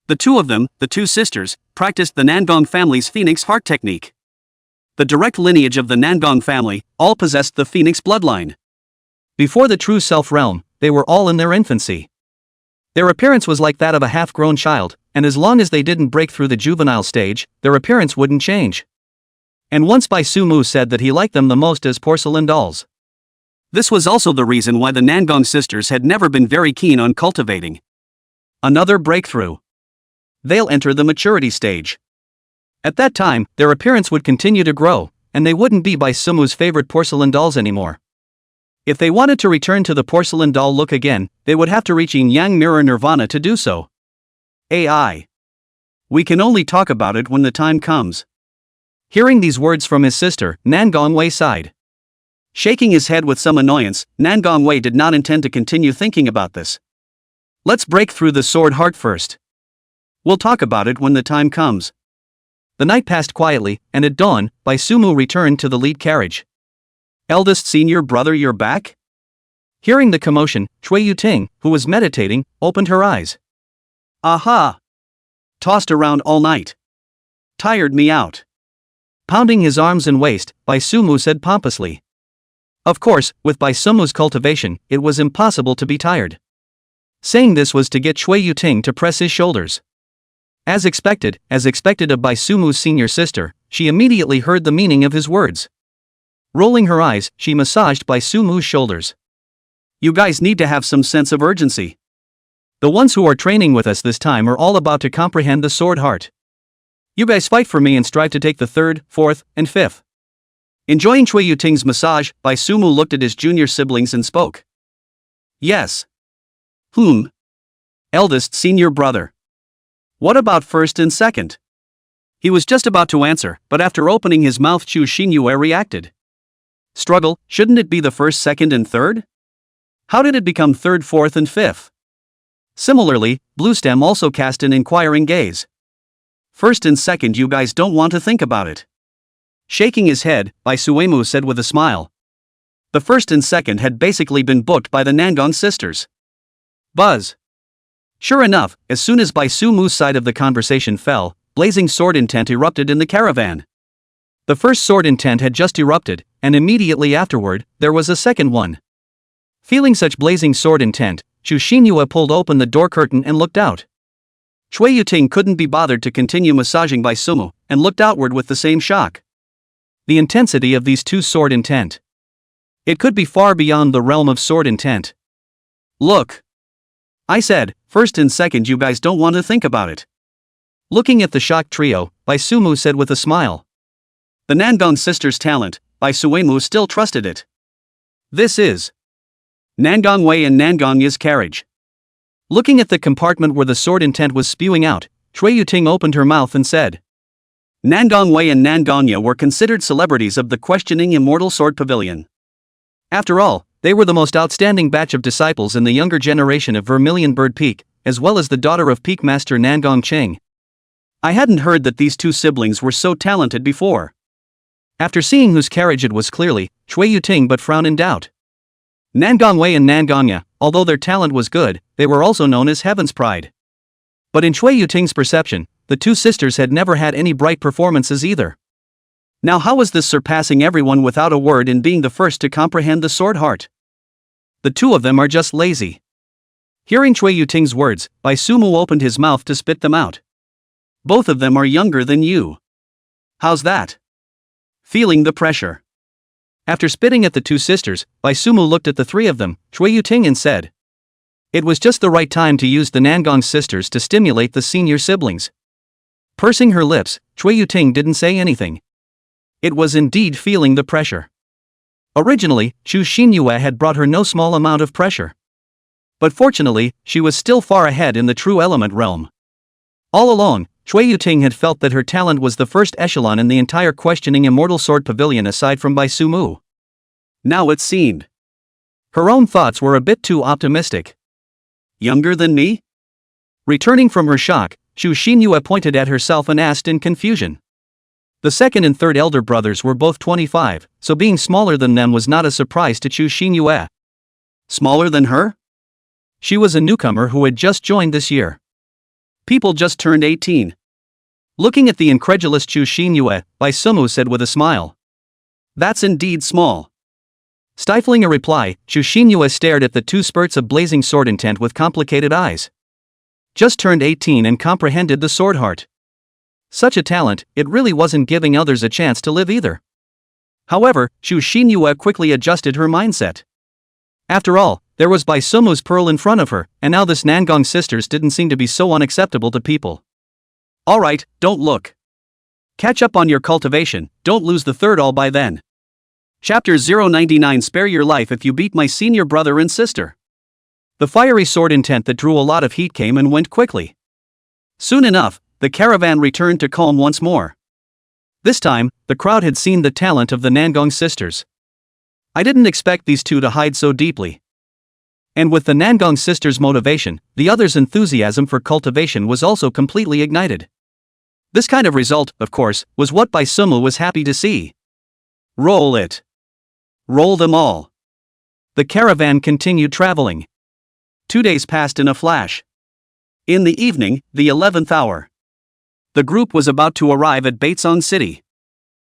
The two of them, the two sisters, practiced the Nangong family's Phoenix Heart technique. The direct lineage of the Nangong family, all possessed the Phoenix bloodline. Before the true self realm, they were all in their infancy. Their appearance was like that of a half-grown child, and as long as they didn't break through the juvenile stage, their appearance wouldn't change. And once Bai Sumu said that he liked them the most as porcelain dolls. This was also the reason why the Nangong sisters had never been very keen on cultivating another breakthrough. They'll enter the maturity stage. At that time, their appearance would continue to grow, and they wouldn't be Bai Sumu's favorite porcelain dolls anymore. If they wanted to return to the porcelain doll look again, they would have to reach Yin-Yang Mirror Nirvana to do so. AI. We can only talk about it when the time comes. Hearing these words from his sister, Nangongwei sighed. Shaking his head with some annoyance, Nangongwei did not intend to continue thinking about this. Let's break through the sword heart first. We'll talk about it when the time comes. The night passed quietly, and at dawn, Bai Sumu returned to the lead carriage. Eldest senior brother, you're back? Hearing the commotion, Chui Yuting, who was meditating, opened her eyes. Aha! Tossed around all night. Tired me out. Pounding his arms and waist, Bai Sumu said pompously. Of course, with Bai Sumu's cultivation, it was impossible to be tired. Saying this was to get Chui Yuting to press his shoulders. As expected of Bai Sumu's senior sister, she immediately heard the meaning of his words. Rolling her eyes, she massaged Bai Sumu's shoulders. You guys need to have some sense of urgency. The ones who are training with us this time are all about to comprehend the sword heart. You guys fight for me and strive to take the 3rd, 4th, and 5th. Enjoying Chui Yuting's massage, Bai Sumu looked at his junior siblings and spoke. Yes. Eldest senior brother. What about 1st and 2nd? He was just about to answer, but after opening his mouth Chu Xinyue reacted. Struggle, shouldn't it be the 1st, 2nd and 3rd? How did it become 3rd, 4th and 5th? Similarly, Bluestem also cast an inquiring gaze. 1st and 2nd, you guys don't want to think about it. Shaking his head, Bai Suemu said with a smile. The 1st and 2nd had basically been booked by the Nangong sisters. Buzz. Sure enough, as soon as Bai Sumu's side of the conversation fell, blazing sword intent erupted in the caravan. The first sword intent had just erupted, and immediately afterward, there was a second one. Feeling such blazing sword intent, Chu Xinyue pulled open the door curtain and looked out. Chui Yuting couldn't be bothered to continue massaging Bai Sumu, and looked outward with the same shock. The intensity of these two sword intent. It could be far beyond the realm of sword intent. Look. I said, 1st and 2nd, you guys don't want to think about it. Looking at the shocked trio, Bai Sumu said with a smile. The Nangong sisters' talent, Bai Suemu still trusted it. This is Nangong Wei and Nangong Yi's carriage. Looking at the compartment where the sword intent was spewing out, Chui Yuting opened her mouth and said. Nangong Wei and Nangong Yi were considered celebrities of the questioning Immortal Sword Pavilion. After all, they were the most outstanding batch of disciples in the younger generation of Vermilion Bird Peak, as well as the daughter of Peak Master Nangong Cheng. I hadn't heard that these two siblings were so talented before. After seeing whose carriage it was clearly, Chui Yuting but frowned in doubt. Nangong Wei and Nangong Yi, although their talent was good, they were also known as Heaven's Pride. But in Chui Yuting's perception, the two sisters had never had any bright performances either. Now how was this surpassing everyone without a word in being the first to comprehend the sword heart? The two of them are just lazy. Hearing Chui Yuting's words, Bai Sumu opened his mouth to spit them out. Both of them are younger than you. How's that? Feeling the pressure. After spitting at the two sisters, Bai Sumu looked at the three of them, Chui Yuting, and said. It was just the right time to use the Nangong sisters to stimulate the senior siblings. Pursing her lips, Chui Yuting didn't say anything. It was indeed feeling the pressure. Originally, Chu Xinyue had brought her no small amount of pressure. But fortunately, she was still far ahead in the true element realm. All along, Chui Yuting had felt that her talent was the first echelon in the entire questioning Immortal Sword Pavilion aside from Bai Sumu. Now it seemed. Her own thoughts were a bit too optimistic. Younger than me? Returning from her shock, Chu Xinyue pointed at herself and asked in confusion. The second and third elder brothers were both 25, so being smaller than them was not a surprise to Chu Xinyue. Smaller than her? She was a newcomer who had just joined this year. People just turned 18. Looking at the incredulous Chu Xinyue, Bai Sumu said with a smile. That's indeed small. Stifling a reply, Chu Xinyue stared at the two spurts of blazing sword intent with complicated eyes. Just turned 18 and comprehended the sword heart. Such a talent, it really wasn't giving others a chance to live either. However, Chu Xinyue quickly adjusted her mindset. After all, there was Bai Sumu's pearl in front of her, and now this Nangong sisters didn't seem to be so unacceptable to people. Alright, don't look. Catch up on your cultivation, don't lose the third all by then. Chapter 099. Spare your life if you beat my senior brother and sister. The fiery sword intent that drew a lot of heat came and went quickly. Soon enough, the caravan returned to calm once more. This time, the crowd had seen the talent of the Nangong sisters. I didn't expect these two to hide so deeply. And with the Nangong sisters' motivation, the others' enthusiasm for cultivation was also completely ignited. This kind of result, of course, was what Bai Sumu was happy to see. Roll it. Roll them all. The caravan continued traveling. 2 days passed in a flash. In the evening, the 11th hour. The group was about to arrive at Baitsong City.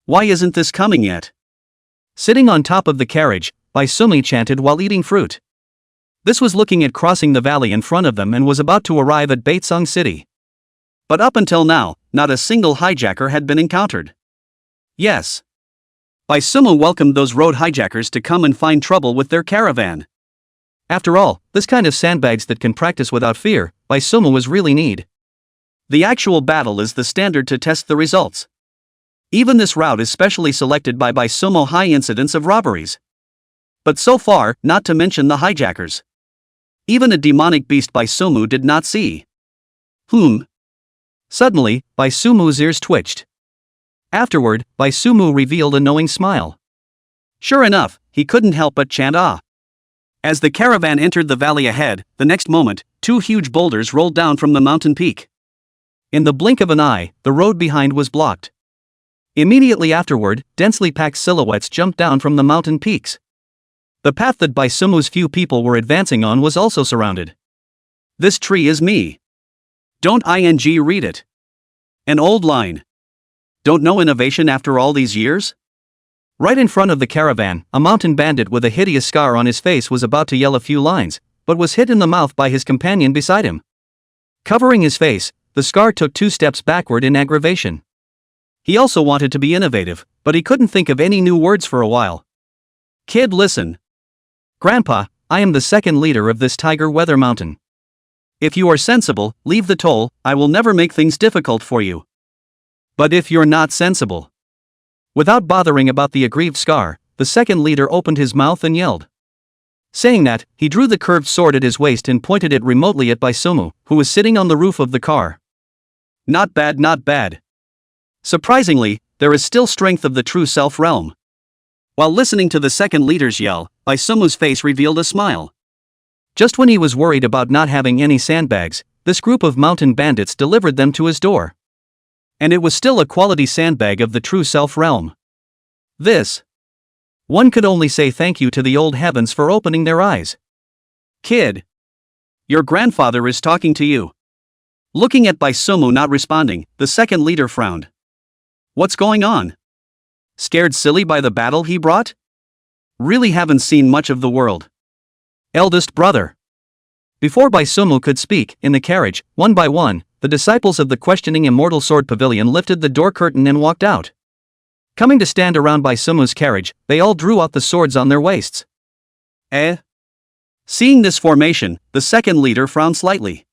Why isn't this coming yet? Sitting on top of the carriage, Bai Sumu chanted while eating fruit. This was looking at crossing the valley in front of them and was about to arrive at Baitsong City. But up until now, not a single hijacker had been encountered. Yes. Baisumu welcomed those road hijackers to come and find trouble with their caravan. After all, this kind of sandbags that can practice without fear, Baisumu was really need. The actual battle is the standard to test the results. Even this route is specially selected by Baisumu high incidence of robberies. But so far, not to mention the hijackers. Even a demonic beast Baisumu did not see. Suddenly, Baisumu's ears twitched. Afterward, Baisumu revealed a knowing smile. Sure enough, he couldn't help but chant ah. As the caravan entered the valley ahead, the next moment, 2 huge boulders rolled down from the mountain peak. In the blink of an eye, the road behind was blocked. Immediately afterward, densely packed silhouettes jumped down from the mountain peaks. The path that Baisumu's few people were advancing on was also surrounded. This tree is me. Don't read it. An old line. Don't know innovation after all these years? Right in front of the caravan, a mountain bandit with a hideous scar on his face was about to yell a few lines, but was hit in the mouth by his companion beside him. Covering his face, the scar took 2 steps backward in aggravation. He also wanted to be innovative, but he couldn't think of any new words for a while. Kid, listen. Grandpa, I am the second leader of this Tiger Weather Mountain. If you are sensible, leave the toll, I will never make things difficult for you. But if you're not sensible. Without bothering about the aggrieved scar, the second leader opened his mouth and yelled. Saying that, he drew the curved sword at his waist and pointed it remotely at Baisumu, who was sitting on the roof of the car. Not bad, not bad. Surprisingly, there is still strength of the true self realm. While listening to the second leader's yell, Baisumu's face revealed a smile. Just when he was worried about not having any sandbags, this group of mountain bandits delivered them to his door. And it was still a quality sandbag of the true self realm. One could only say thank you to the old heavens for opening their eyes. Kid. Your grandfather is talking to you. Looking at Baisumu not responding, the second leader frowned. What's going on? Scared silly by the battle he brought? Really haven't seen much of the world. Eldest brother. Before Baisumu could speak, in the carriage, one by one, the disciples of the questioning Immortal Sword Pavilion lifted the door curtain and walked out. Coming to stand around Baisumu's carriage, they all drew out the swords on their waists. Seeing this formation, the second leader frowned slightly.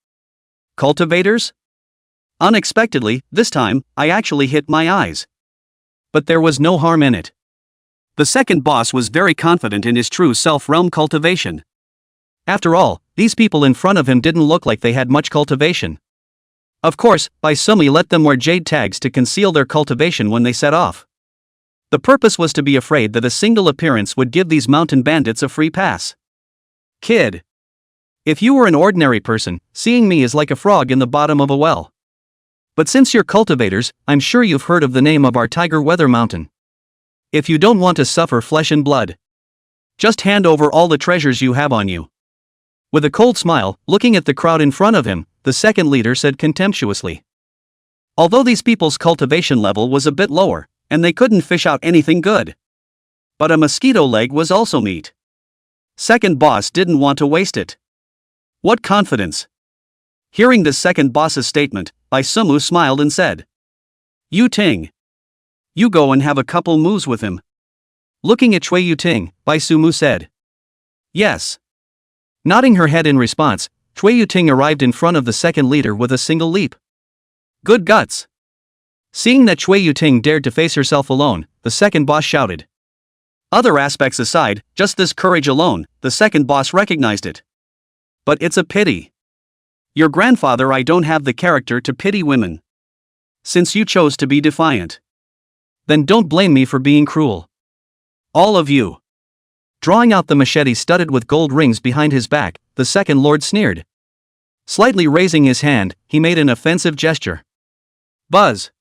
Cultivators? Unexpectedly, this time, I actually hit my eyes. But there was no harm in it. The second boss was very confident in his true self-realm cultivation. After all, these people in front of him didn't look like they had much cultivation. Of course, Baisumu let them wear jade tags to conceal their cultivation when they set off. The purpose was to be afraid that a single appearance would give these mountain bandits a free pass. Kid. If you were an ordinary person, seeing me is like a frog in the bottom of a well. But since you're cultivators, I'm sure you've heard of the name of our Tiger Weather Mountain. If you don't want to suffer flesh and blood, just hand over all the treasures you have on you. With a cold smile, looking at the crowd in front of him, the second leader said contemptuously. Although these people's cultivation level was a bit lower, and they couldn't fish out anything good. But a mosquito leg was also meat. Second boss didn't want to waste it. What confidence! Hearing the second boss's statement, Baisumu smiled and said, Yu Ting. You go and have a couple moves with him. Looking at Cui Yu Ting, Baisumu said. Yes. Nodding her head in response, Cui Yu Ting arrived in front of the second leader with a single leap. Good guts. Seeing that Cui Yu Ting dared to face herself alone, the second boss shouted. Other aspects aside, just this courage alone, the second boss recognized it. But it's a pity. Your grandfather, I don't have the character to pity women. Since you chose to be defiant. Then don't blame me for being cruel. All of you. Drawing out the machete studded with gold rings behind his back, the second lord sneered. Slightly raising his hand, he made an offensive gesture. Buzz.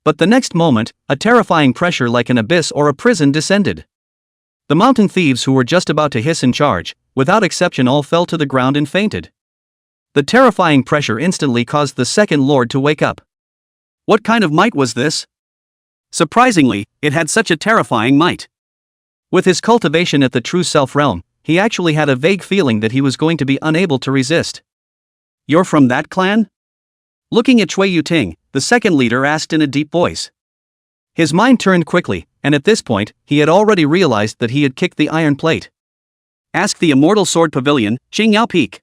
But the next moment, a terrifying pressure like an abyss or a prison descended. The mountain thieves who were just about to hiss and charge, without exception all fell to the ground and fainted. The terrifying pressure instantly caused the second lord to wake up. What kind of might was this? Surprisingly, it had such a terrifying might. With his cultivation at the true self-realm, he actually had a vague feeling that he was going to be unable to resist. You're from that clan? Looking at Cui Yu Ting, the second leader asked in a deep voice. His mind turned quickly, and at this point, he had already realized that he had kicked the iron plate. Ask the Immortal Sword Pavilion, Qing Yao Peak.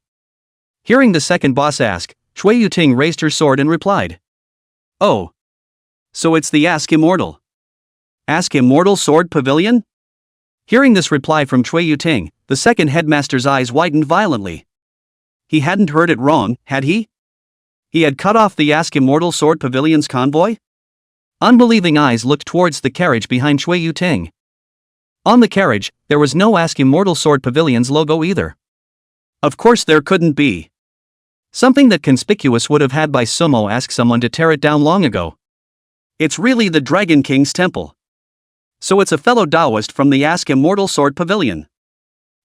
Hearing the second boss ask, Cui Yuting raised her sword and replied. Oh. So it's the Ask Immortal. Ask Immortal Sword Pavilion? Hearing this reply from Cui Yuting, the second headmaster's eyes widened violently. He hadn't heard it wrong, had he? He had cut off the Ask Immortal Sword Pavilion's convoy? Unbelieving eyes looked towards the carriage behind Cui Yuting. On the carriage, there was no Ask Immortal Sword Pavilion's logo either. Of course there couldn't be. Something that conspicuous would have had by Sumo ask someone to tear it down long ago. It's really the Dragon King's temple. So it's a fellow Taoist from the Ask Immortal Sword Pavilion.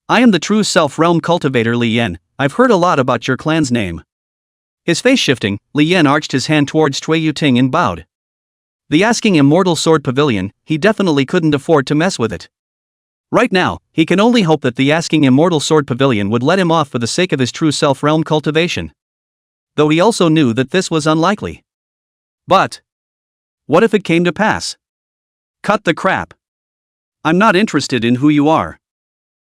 I am the true self-realm cultivator Li Yan. I've heard a lot about your clan's name. His face shifting, Li Yan arched his hand towards Cui Yuting and bowed. The Asking Immortal Sword Pavilion, he definitely couldn't afford to mess with it. Right now, he can only hope that the Asking Immortal Sword Pavilion would let him off for the sake of his true self-realm cultivation. Though he also knew that this was unlikely. But what if it came to pass? Cut the crap. I'm not interested in who you are.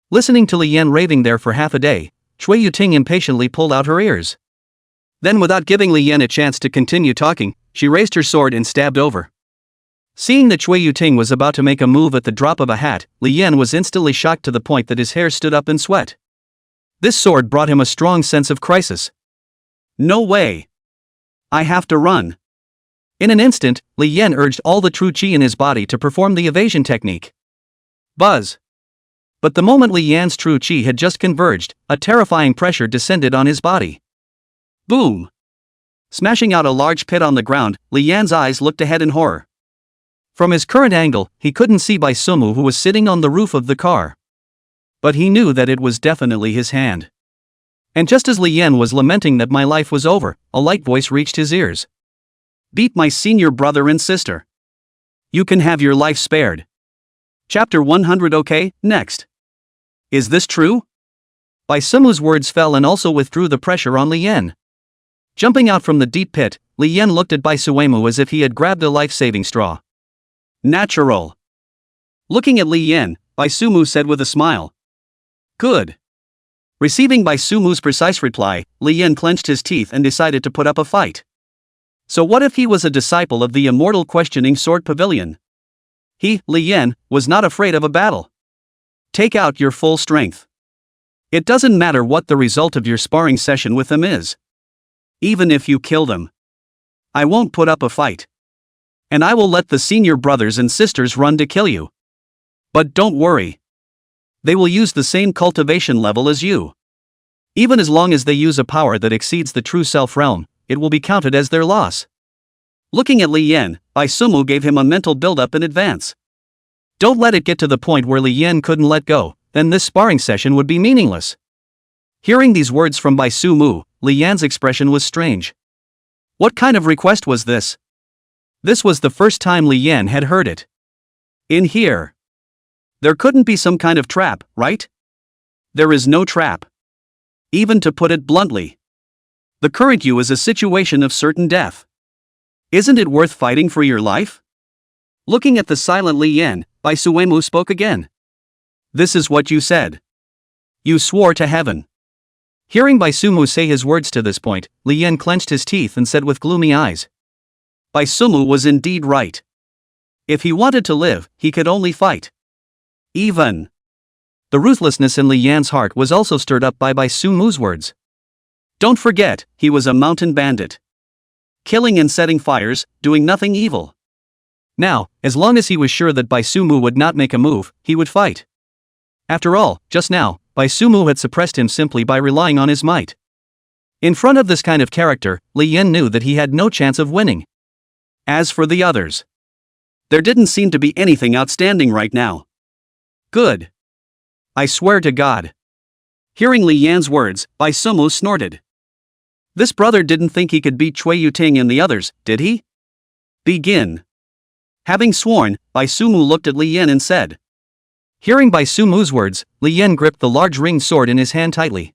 Listening to Li Yan raving there for half a day, Cui Yuting impatiently pulled out her ears. Then without giving Li Yan a chance to continue talking, she raised her sword and stabbed over. Seeing that Cui Yuting was about to make a move at the drop of a hat, Li Yan was instantly shocked to the point that his hair stood up in sweat. This sword brought him a strong sense of crisis. No way. I have to run. In an instant, Li Yan urged all the true chi in his body to perform the evasion technique. Buzz. But the moment Li Yan's true chi had just converged, a terrifying pressure descended on his body. Boom. Smashing out a large pit on the ground, Li Yan's eyes looked ahead in horror. From his current angle, he couldn't see Bai Sumu, who was sitting on the roof of the car. But he knew that it was definitely his hand. And just as Li Yan was lamenting that my life was over, a light voice reached his ears. Beat my senior brother and sister. You can have your life spared. Chapter 100. Okay, next. Is this true? Bai Sumu's words fell and also withdrew the pressure on Li Yan. Jumping out from the deep pit, Li Yan looked at Bai Suemu as if he had grabbed a life-saving straw. Natural. Looking at Li Yan, Bai Sumu said with a smile. Good. Receiving Bai Sumu's precise reply, Li Yan clenched his teeth and decided to put up a fight. So what if he was a disciple of the immortal questioning sword pavilion? He, Li Yan, was not afraid of a battle. Take out your full strength. It doesn't matter what the result of your sparring session with them is. Even if you kill them, I won't put up a fight. And I will let the senior brothers and sisters run to kill you. But don't worry. They will use the same cultivation level as you. Even as long as they use a power that exceeds the true self-realm, it will be counted as their loss. Looking at Li Yan, Bai Sumu gave him a mental build-up in advance. Don't let it get to the point where Li Yan couldn't let go, then this sparring session would be meaningless. Hearing these words from Bai Sumu, Li Yan's expression was strange. What kind of request was this? This was the first time Li Yan had heard it. In here. There couldn't be some kind of trap, right? There is no trap. Even to put it bluntly. The current you is a situation of certain death. Isn't it worth fighting for your life? Looking at the silent Li Yan, Bai Suemu spoke again. This is what you said. You swore to heaven. Hearing Bai Sumu say his words to this point, Li Yan clenched his teeth and said with gloomy eyes. Bai Sumu was indeed right. If he wanted to live, he could only fight. Even. The ruthlessness in Li Yan's heart was also stirred up by Bai Sumu's words. Don't forget, he was a mountain bandit. Killing and setting fires, doing nothing evil. Now, as long as he was sure that Bai Sumu would not make a move, he would fight. After all, just now, Bai Sumu had suppressed him simply by relying on his might. In front of this kind of character, Li Yan knew that he had no chance of winning. As for the others, there didn't seem to be anything outstanding right now. Good. I swear to God. Hearing Li Yan's words, Bai Sumu snorted. This brother didn't think he could beat Cui Yuting and the others, did he? Begin. Having sworn, Bai Sumu looked at Li Yan and said. Hearing Bai Sumu's words, Li Yan gripped the large ringed sword in his hand tightly.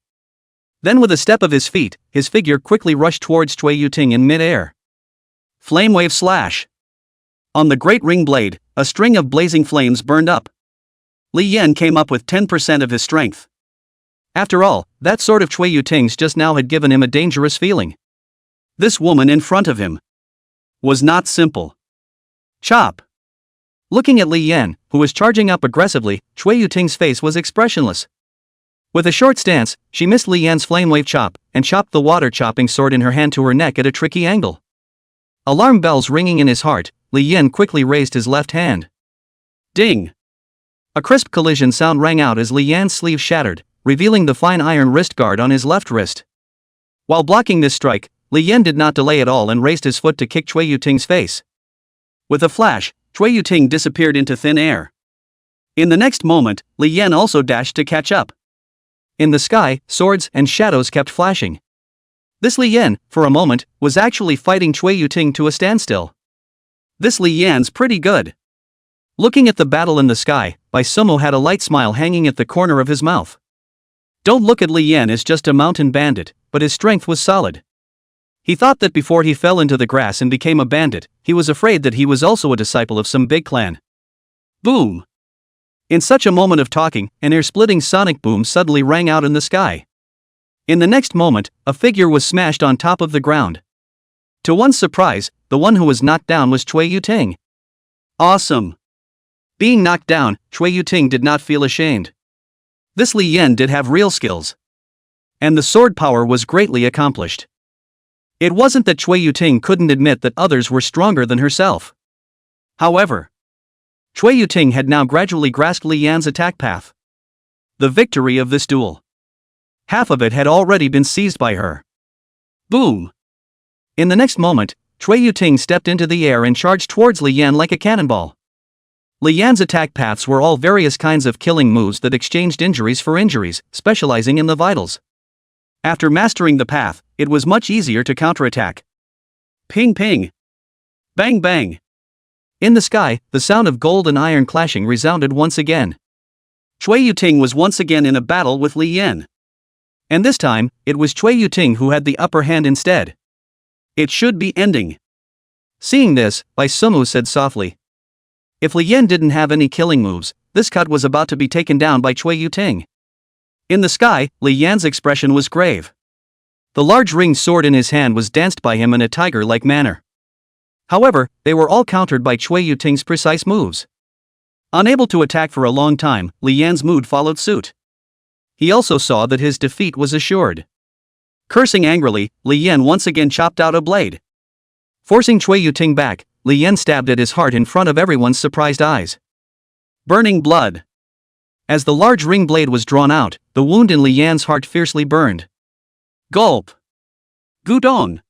Then with a step of his feet, his figure quickly rushed towards Cui Yuting in mid-air. Flame wave slash. On the great ring blade, a string of blazing flames burned up. Li Yan came up with 10% of his strength. After all, that sword of Cui Yuting's just now had given him a dangerous feeling. This woman in front of him was not simple. Chop! Looking at Li Yan, who was charging up aggressively, Cui Yuting's face was expressionless. With a short stance, she missed Li Yan's flamewave chop, and chopped the water-chopping sword in her hand to her neck at a tricky angle. Alarm bells ringing in his heart, Li Yan quickly raised his left hand. Ding! A crisp collision sound rang out as Li Yan's sleeve shattered, revealing the fine iron wrist guard on his left wrist. While blocking this strike, Li Yan did not delay at all and raised his foot to kick Cui Yuting's face. With a flash, Cui Yuting disappeared into thin air. In the next moment, Li Yan also dashed to catch up. In the sky, swords and shadows kept flashing. This Li Yan, for a moment, was actually fighting Cui Yuting to a standstill. This Li Yan's pretty good. Looking at the battle in the sky, Bai Sumo had a light smile hanging at the corner of his mouth. Don't look at Li Yan as just a mountain bandit, but his strength was solid. He thought that before he fell into the grass and became a bandit, he was afraid that he was also a disciple of some big clan. Boom! In such a moment of talking, an ear-splitting sonic boom suddenly rang out in the sky. In the next moment, a figure was smashed on top of the ground. To one's surprise, the one who was knocked down was Cui Yuting. Awesome! Being knocked down, Cui Yuting did not feel ashamed. This Li Yan did have real skills. And the sword power was greatly accomplished. It wasn't that Cui Yuting couldn't admit that others were stronger than herself. However, Cui Yuting had now gradually grasped Li Yan's attack path. The victory of this duel. Half of it had already been seized by her. Boom! In the next moment, Cui Yuting stepped into the air and charged towards Li Yan like a cannonball. Li Yan's attack paths were all various kinds of killing moves that exchanged injuries for injuries, specializing in the vitals. After mastering the path, it was much easier to counterattack. Ping ping! Bang bang! In the sky, the sound of gold and iron clashing resounded once again. Cui Yuting was once again in a battle with Li Yan. And this time, it was Cui Yuting who had the upper hand instead. It should be ending. Seeing this, Bai Sumu said softly. If Li Yan didn't have any killing moves, this cut was about to be taken down by Cui Yuting. In the sky, Li Yan's expression was grave. The large ringed sword in his hand was danced by him in a tiger-like manner. However, they were all countered by Cui Yuting's precise moves. Unable to attack for a long time, Li Yan's mood followed suit. He also saw that his defeat was assured. Cursing angrily, Li Yan once again chopped out a blade. Forcing Cui Yuting back, Li Yan stabbed at his heart in front of everyone's surprised eyes. Burning blood. As the large ring blade was drawn out, the wound in Li Yan's heart fiercely burned. Gulp. Gudong.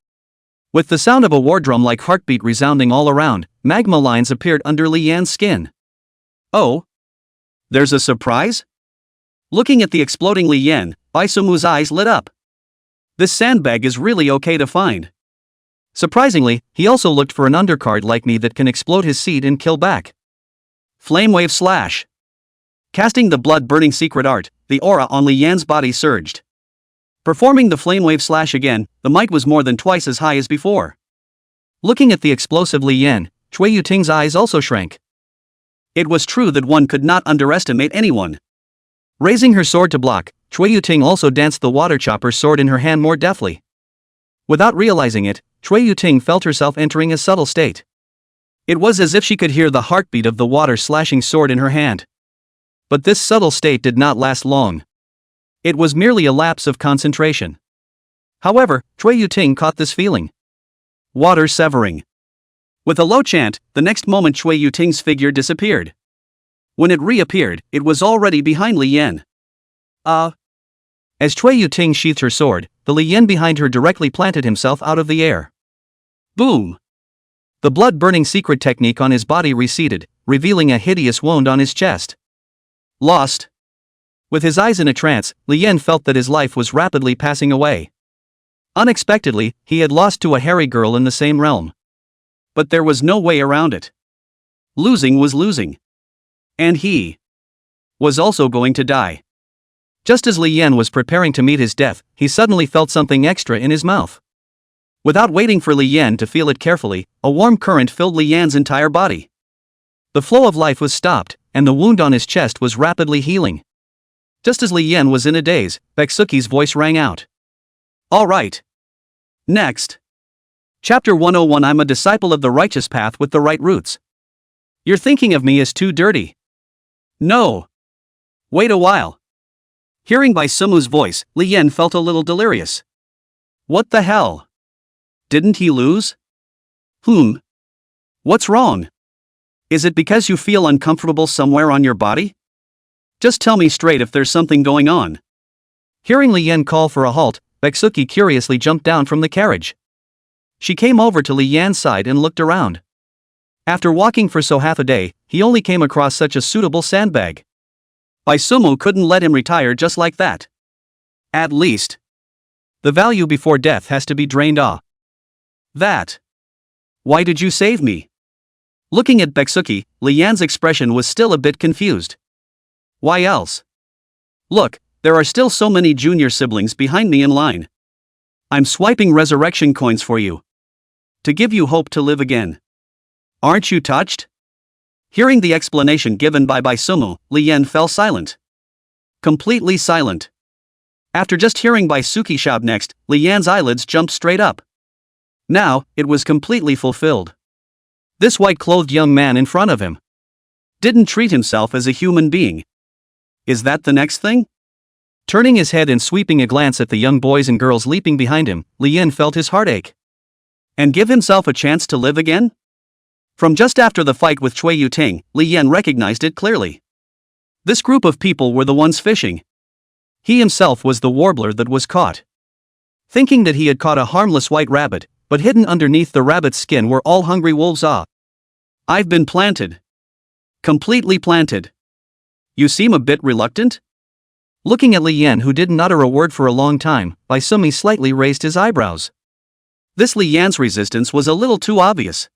With the sound of a war drum-like heartbeat resounding all around, magma lines appeared under Li Yan's skin. Oh? There's a surprise? Looking at the exploding Li Yan, Bai Sumu's eyes lit up. This sandbag is really okay to find. Surprisingly, he also looked for an undercard like me that can explode his seed and kill back. Flamewave slash. Casting the blood-burning secret art, the aura on Li Yan's body surged. Performing the flamewave slash again, the might was more than twice as high as before. Looking at the explosive Li Yan, Cui Yuting's eyes also shrank. It was true that one could not underestimate anyone. Raising her sword to block, Cui Yuting also danced the water chopper's sword in her hand more deftly. Without realizing it, Cui Yuting felt herself entering a subtle state. It was as if she could hear the heartbeat of the water-slashing sword in her hand. But this subtle state did not last long. It was merely a lapse of concentration. However, Cui Yuting caught this feeling. Water severing. With a low chant, the next moment Cui Yuting's figure disappeared. When it reappeared, it was already behind Li Yan. As Cui Yuting sheathed her sword, the Li Yan behind her directly planted himself out of the air. Boom! The blood-burning secret technique on his body receded, revealing a hideous wound on his chest. Lost. With his eyes in a trance, Li Yan felt that his life was rapidly passing away. Unexpectedly, he had lost to a hairy girl in the same realm. But there was no way around it. Losing was losing. And he was also going to die. Just as Li Yan was preparing to meet his death, he suddenly felt something extra in his mouth. Without waiting for Li Yan to feel it carefully, a warm current filled Li Yan's entire body. The flow of life was stopped, and the wound on his chest was rapidly healing. Just as Li Yan was in a daze, Beksuki's voice rang out. All right. Next. Chapter 101. I'm a disciple of the righteous path with the right roots. You're thinking of me as too dirty. No. Wait a while. Hearing Bai Sumu's voice, Li Yan felt a little delirious. What the hell? Didn't he lose? What's wrong? Is it because you feel uncomfortable somewhere on your body? Just tell me straight if there's something going on. Hearing Li Yan call for a halt, Beksuki curiously jumped down from the carriage. She came over to Li Yan's side and looked around. After walking for half a day, he only came across such a suitable sandbag. Bai Sumu couldn't let him retire just like that. At least. The value before death has to be drained off. That. Why did you save me? Looking at Beksuki, Li Yan's expression was still a bit confused. Why else? Look, there are still so many junior siblings behind me in line. I'm swiping resurrection coins for you. To give you hope to live again. Aren't you touched? Hearing the explanation given by Bai Sumu, Li Yan fell silent. Completely silent. After just hearing Bai Suki shout next, Li Yan's eyelids jumped straight up. Now, it was completely fulfilled. This white-clothed young man in front of him didn't treat himself as a human being. Is that the next thing? Turning his head and sweeping a glance at the young boys and girls leaping behind him, Li Yan felt his heart ache. And give himself a chance to live again? From just after the fight with Cui Yuting, Li Yan recognized it clearly. This group of people were the ones fishing. He himself was the warbler that was caught. Thinking that he had caught a harmless white rabbit, but hidden underneath the rabbit's skin were all hungry wolves. I've been planted. Completely planted. You seem a bit reluctant? Looking at Li Yan, who didn't utter a word for a long time, Bai Sumi slightly raised his eyebrows. This Li Yan's resistance was a little too obvious.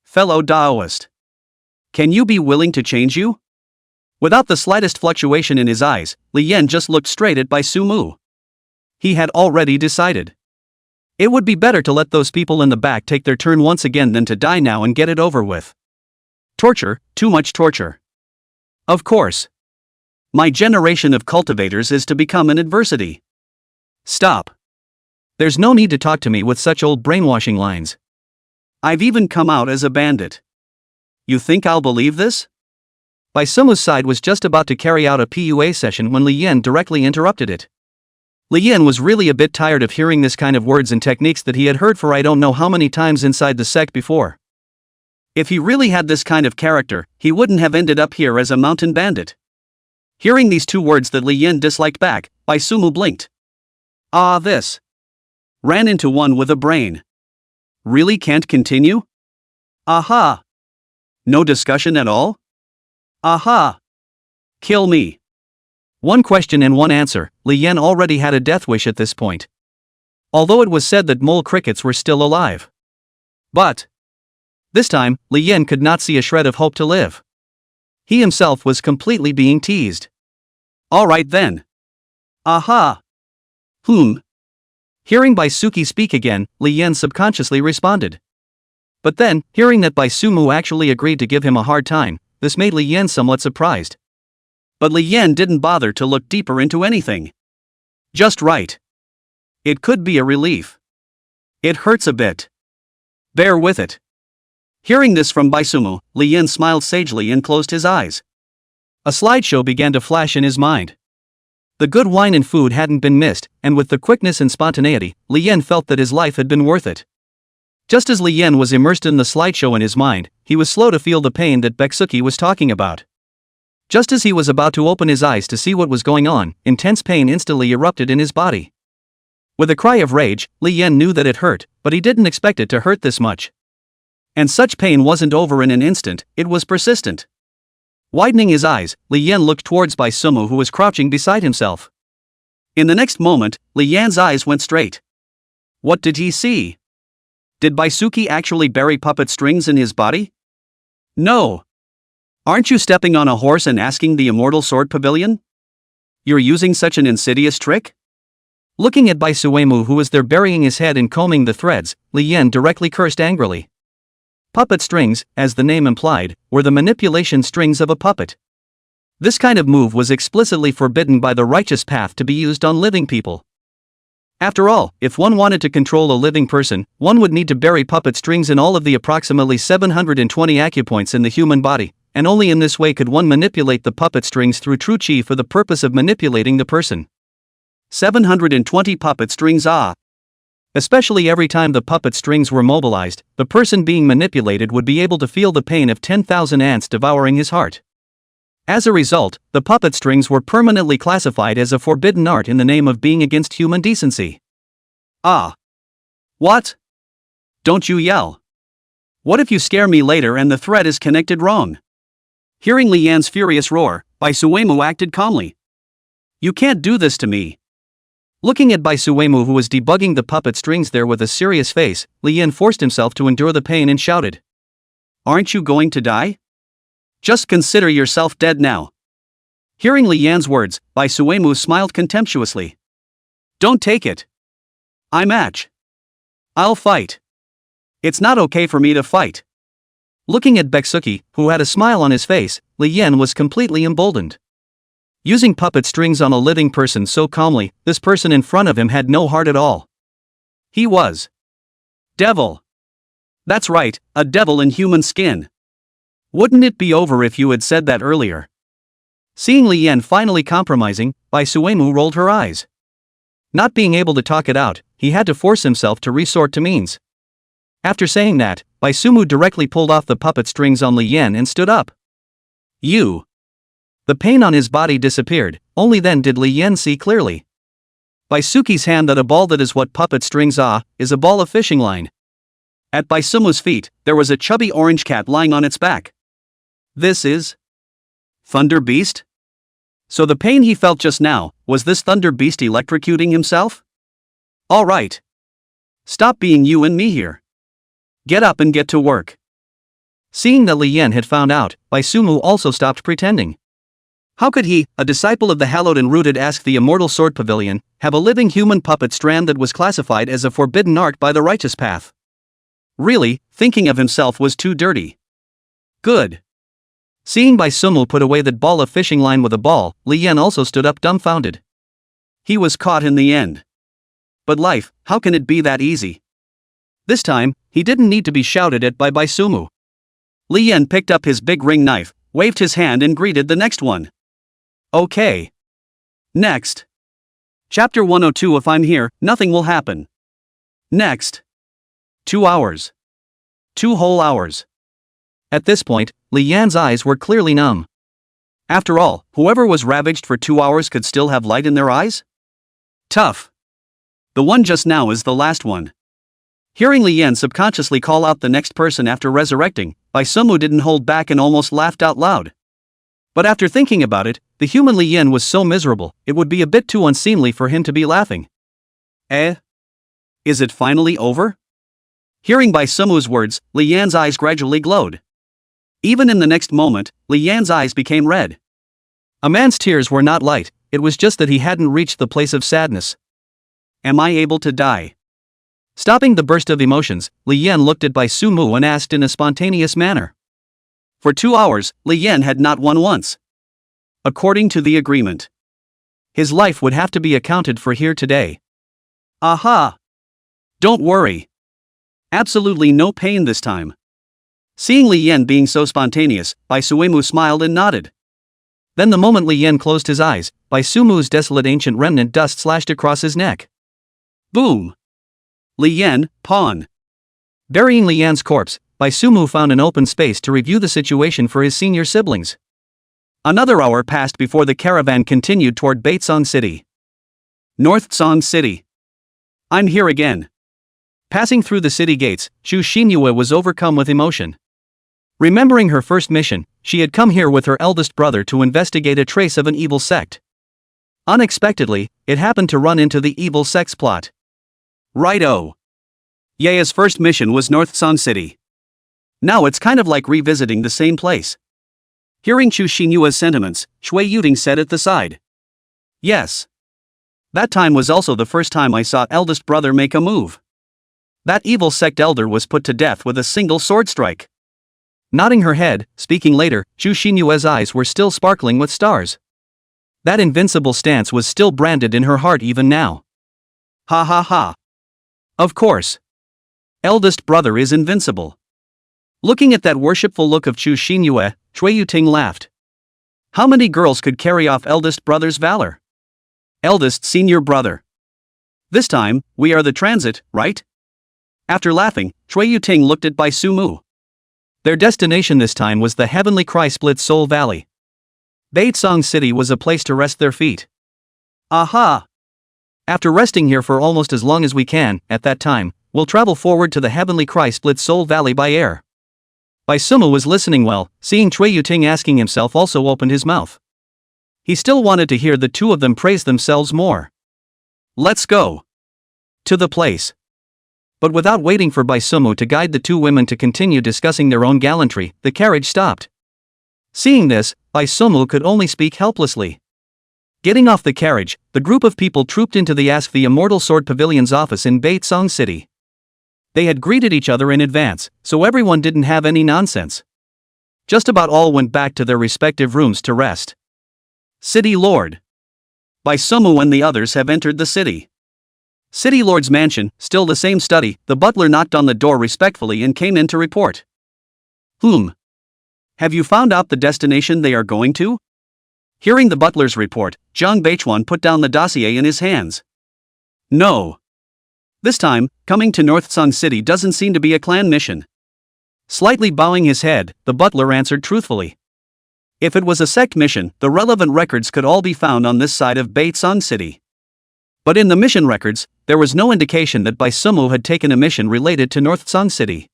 Fellow Daoist. Can you be willing to change you? Without the slightest fluctuation in his eyes, Li Yan just looked straight at Bai Sumu. He had already decided. It would be better to let those people in the back take their turn once again than to die now and get it over with. Torture, too much torture. Of course. My generation of cultivators is to become an adversity. Stop. There's no need to talk to me with such old brainwashing lines. I've even come out as a bandit. You think I'll believe this? Bai Sumu's side was just about to carry out a PUA session when Li Yan directly interrupted it. Li Yan was really a bit tired of hearing this kind of words and techniques that he had heard for I don't know how many times inside the sect before. If he really had this kind of character, he wouldn't have ended up here as a mountain bandit. Hearing these two words that Li Yan disliked back, Bai Sumu blinked. This. Ran into one with a brain. Really can't continue? Aha. No discussion at all? Aha. Kill me. One question and one answer, Li Yan already had a death wish at this point. Although it was said that mole crickets were still alive. But this time, Li Yan could not see a shred of hope to live. He himself was completely being teased. All right then. Aha. Hearing Bai Suki speak again, Li Yan subconsciously responded. But then, hearing that Bai Sumu actually agreed to give him a hard time, this made Li Yan somewhat surprised. But Li Yan didn't bother to look deeper into anything. Just right. It could be a relief. It hurts a bit. Bear with it. Hearing this from Bai Sumu, Li Yan smiled sagely and closed his eyes. A slideshow began to flash in his mind. The good wine and food hadn't been missed, and with the quickness and spontaneity, Li Yan felt that his life had been worth it. Just as Li Yan was immersed in the slideshow in his mind, he was slow to feel the pain that Beksuki was talking about. Just as he was about to open his eyes to see what was going on, intense pain instantly erupted in his body. With a cry of rage, Li Yan knew that it hurt, but he didn't expect it to hurt this much. And such pain wasn't over in an instant, it was persistent. Widening his eyes, Li Yan looked towards Bai Sumu, who was crouching beside himself. In the next moment, Li Yan's eyes went straight. What did he see? Did Bai Suki actually bury puppet strings in his body? No. Aren't you stepping on a horse and asking the Immortal Sword Pavilion? You're using such an insidious trick? Looking at Bai Suemu, who was there burying his head and combing the threads, Li Yan directly cursed angrily. Puppet strings, as the name implied, were the manipulation strings of a puppet. This kind of move was explicitly forbidden by the righteous path to be used on living people. After all, if one wanted to control a living person, one would need to bury puppet strings in all of the approximately 720 acupoints in the human body, and only in this way could one manipulate the puppet strings through true chi for the purpose of manipulating the person. 720 puppet strings, ah! Especially every time the puppet strings were mobilized, the person being manipulated would be able to feel the pain of 10,000 ants devouring his heart. As a result, the puppet strings were permanently classified as a forbidden art in the name of being against human decency. Ah! What? Don't you yell. What if you scare me later and the thread is connected wrong? Hearing Li Yan's furious roar, Bai Suemu acted calmly. You can't do this to me. Looking at Bai Suemu, who was debugging the puppet strings there with a serious face, Li Yan forced himself to endure the pain and shouted. Aren't you going to die? Just consider yourself dead now. Hearing Li Yan's words, Bai Suemu smiled contemptuously. Don't take it. I match. I'll fight. It's not okay for me to fight. Looking at Beksuki, who had a smile on his face, Li Yan was completely emboldened. Using puppet strings on a living person so calmly, this person in front of him had no heart at all. He was. Devil. That's right, a devil in human skin. Wouldn't it be over if you had said that earlier? Seeing Li Yan finally compromising, Bai Suemu rolled her eyes. Not being able to talk it out, he had to force himself to resort to means. After saying that, Bai Suemu directly pulled off the puppet strings on Li Yan and stood up. You. The pain on his body disappeared, only then did Li Yan see clearly. Bai Suki's hand that a ball that is what puppet strings are, is a ball of fishing line. At Bai Suemu's feet, there was a chubby orange cat lying on its back. This is Thunder Beast? So the pain he felt just now, was this Thunder Beast electrocuting himself? All right. Stop being you and me here. Get up and get to work. Seeing that Li Yan had found out, Bai Suemu also stopped pretending. How could he, a disciple of the hallowed and rooted ask the Immortal Sword Pavilion, have a living human puppet strand that was classified as a forbidden art by the righteous path? Really, thinking of himself was too dirty. Good. Seeing Bai Suemu put away that ball of fishing line with a ball, Li Yan also stood up dumbfounded. He was caught in the end. But life, how can it be that easy? This time, he didn't need to be shouted at by Bai Suemu. Li Yan picked up his big ring knife, waved his hand and greeted the next one. Okay. Next. Chapter 102. If I'm here, nothing will happen. Next. 2 hours. 2 whole hours. At this point, Li Yan's eyes were clearly numb. After all, whoever was ravaged for 2 hours could still have light in their eyes? Tough. The one just now is the last one. Hearing Li Yan subconsciously call out the next person after resurrecting, Bai Suemu didn't hold back and almost laughed out loud. But after thinking about it, the human Li Yan was so miserable, it would be a bit too unseemly for him to be laughing. Eh? Is it finally over? Hearing Bai Suemu's words, Li Yan's eyes gradually glowed. Even in the next moment, Li Yan's eyes became red. A man's tears were not light, it was just that he hadn't reached the place of sadness. Am I able to die? Stopping the burst of emotions, Li Yan looked at Bai Suemu and asked in a spontaneous manner. For 2 hours, Li Yan had not won once. According to the agreement, his life would have to be accounted for here today. Aha! Don't worry. Absolutely no pain this time. Seeing Li Yan being so spontaneous, Bai Suemu smiled and nodded. Then the moment Li Yan closed his eyes, Bai Suemu's desolate ancient remnant dust slashed across his neck. Boom! Li Yan, pawn. Burying Li Yan's corpse, Bai Suemu found an open space to review the situation for his senior siblings. Another hour passed before the caravan continued toward Baitsong City. North Song City. I'm here again. Passing through the city gates, Xu Xinyue was overcome with emotion. Remembering her first mission, she had come here with her eldest brother to investigate a trace of an evil sect. Unexpectedly, it happened to run into the evil sect's plot. Righto. Yea's first mission was North Song City. Now it's kind of like revisiting the same place. Hearing Xu Xinyue's sentiments, Shui Yuting said at the side. Yes. That time was also the first time I saw eldest brother make a move. That evil sect elder was put to death with a single sword strike. Nodding her head, speaking later, Zhu Xinyue's eyes were still sparkling with stars. That invincible stance was still branded in her heart even now. Ha ha ha. Of course. Eldest brother is invincible. Looking at that worshipful look of Zhu Xinyue, Cui Yuting laughed. How many girls could carry off eldest brother's valor? Eldest senior brother. This time, we are the transit, right? After laughing, Cui Yuting looked at Bai Sumu. Their destination this time was the Heavenly Cry Split Soul Valley. Baitsong City was a place to rest their feet. Aha! After resting here for almost as long as we can, at that time, we'll travel forward to the Heavenly Cry Split Soul Valley by air. Bai Sumu was listening well, seeing Cui Yuting asking himself also opened his mouth. He still wanted to hear the two of them praise themselves more. Let's go. To the place. But without waiting for Bai Sumu to guide the two women to continue discussing their own gallantry, the carriage stopped. Seeing this, Bai Sumu could only speak helplessly. Getting off the carriage, the group of people trooped into the Ask the Immortal Sword Pavilion's office in Baitsong City. They had greeted each other in advance, so everyone didn't have any nonsense. Just about all went back to their respective rooms to rest. City Lord. Bai Sumu and the others have entered the city. City Lord's mansion, still the same study. The butler knocked on the door respectfully and came in to report. Have you found out the destination they are going to? Hearing the butler's report, Zhang Beichuan put down the dossier in his hands. No. This time, coming to North Sun City doesn't seem to be a clan mission. Slightly bowing his head, the butler answered truthfully. If it was a sect mission, the relevant records could all be found on this side of Baitsong City. But in the mission records, there was no indication that Bai Sumu had taken a mission related to North Sun City.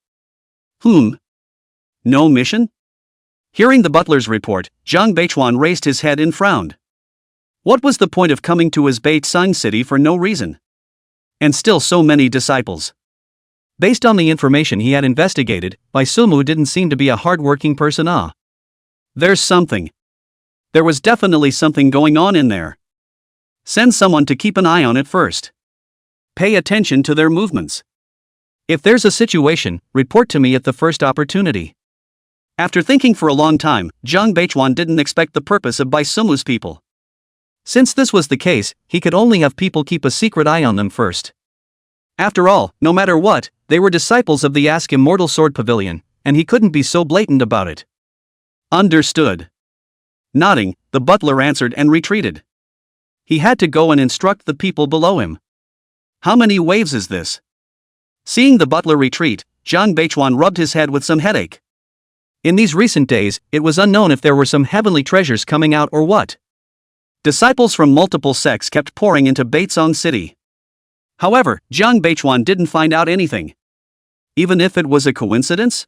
No mission? Hearing the butler's report, Zhang Beichuan raised his head and frowned. What was the point of coming to his Baitsong City for no reason? And still so many disciples. Based on the information he had investigated, Bai Sumu didn't seem to be a hard-working person. There's something. There was definitely something going on in there. Send someone to keep an eye on it first. Pay attention to their movements. If there's a situation, report to me at the first opportunity. After thinking for a long time, Zhang Beichuan didn't expect the purpose of Bai Sumu's people. Since this was the case, he could only have people keep a secret eye on them first. After all, no matter what, they were disciples of the Ask Immortal Sword Pavilion, and he couldn't be so blatant about it. Understood. Nodding, the butler answered and retreated. He had to go and instruct the people below him. How many waves is this? Seeing the butler retreat, Zhang Beichuan rubbed his head with some headache. In these recent days, it was unknown if there were some heavenly treasures coming out or what. Disciples from multiple sects kept pouring into Baitsong City. However, Zhang Beichuan didn't find out anything. Even if it was a coincidence?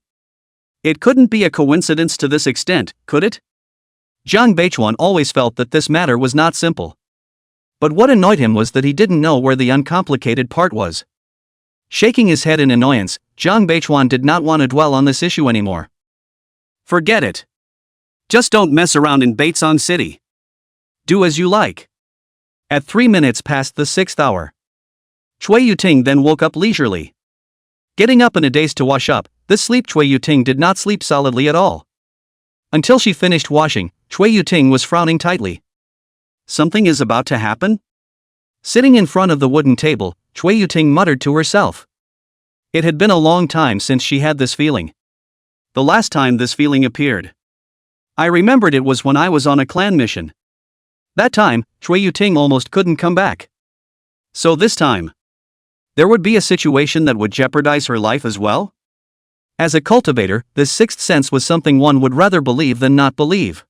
It couldn't be a coincidence to this extent, could it? Zhang Beichuan always felt that this matter was not simple. But what annoyed him was that he didn't know where the uncomplicated part was. Shaking his head in annoyance, Zhang Beichuan did not want to dwell on this issue anymore. Forget it. Just don't mess around in Baitsong City. Do as you like. At 3 minutes past the 6th hour, Cui Yuting then woke up leisurely. Getting up in a daze to wash up, this sleep Cui Yuting did not sleep solidly at all. Until she finished washing, Cui Yuting was frowning tightly. Something is about to happen? Sitting in front of the wooden table, Cui Yuting muttered to herself. It had been a long time since she had this feeling. The last time this feeling appeared, I remembered it was when I was on a clan mission. That time, Cui Yuting almost couldn't come back. So this time, there would be a situation that would jeopardize her life as well? As a cultivator, this sixth sense was something one would rather believe than not believe.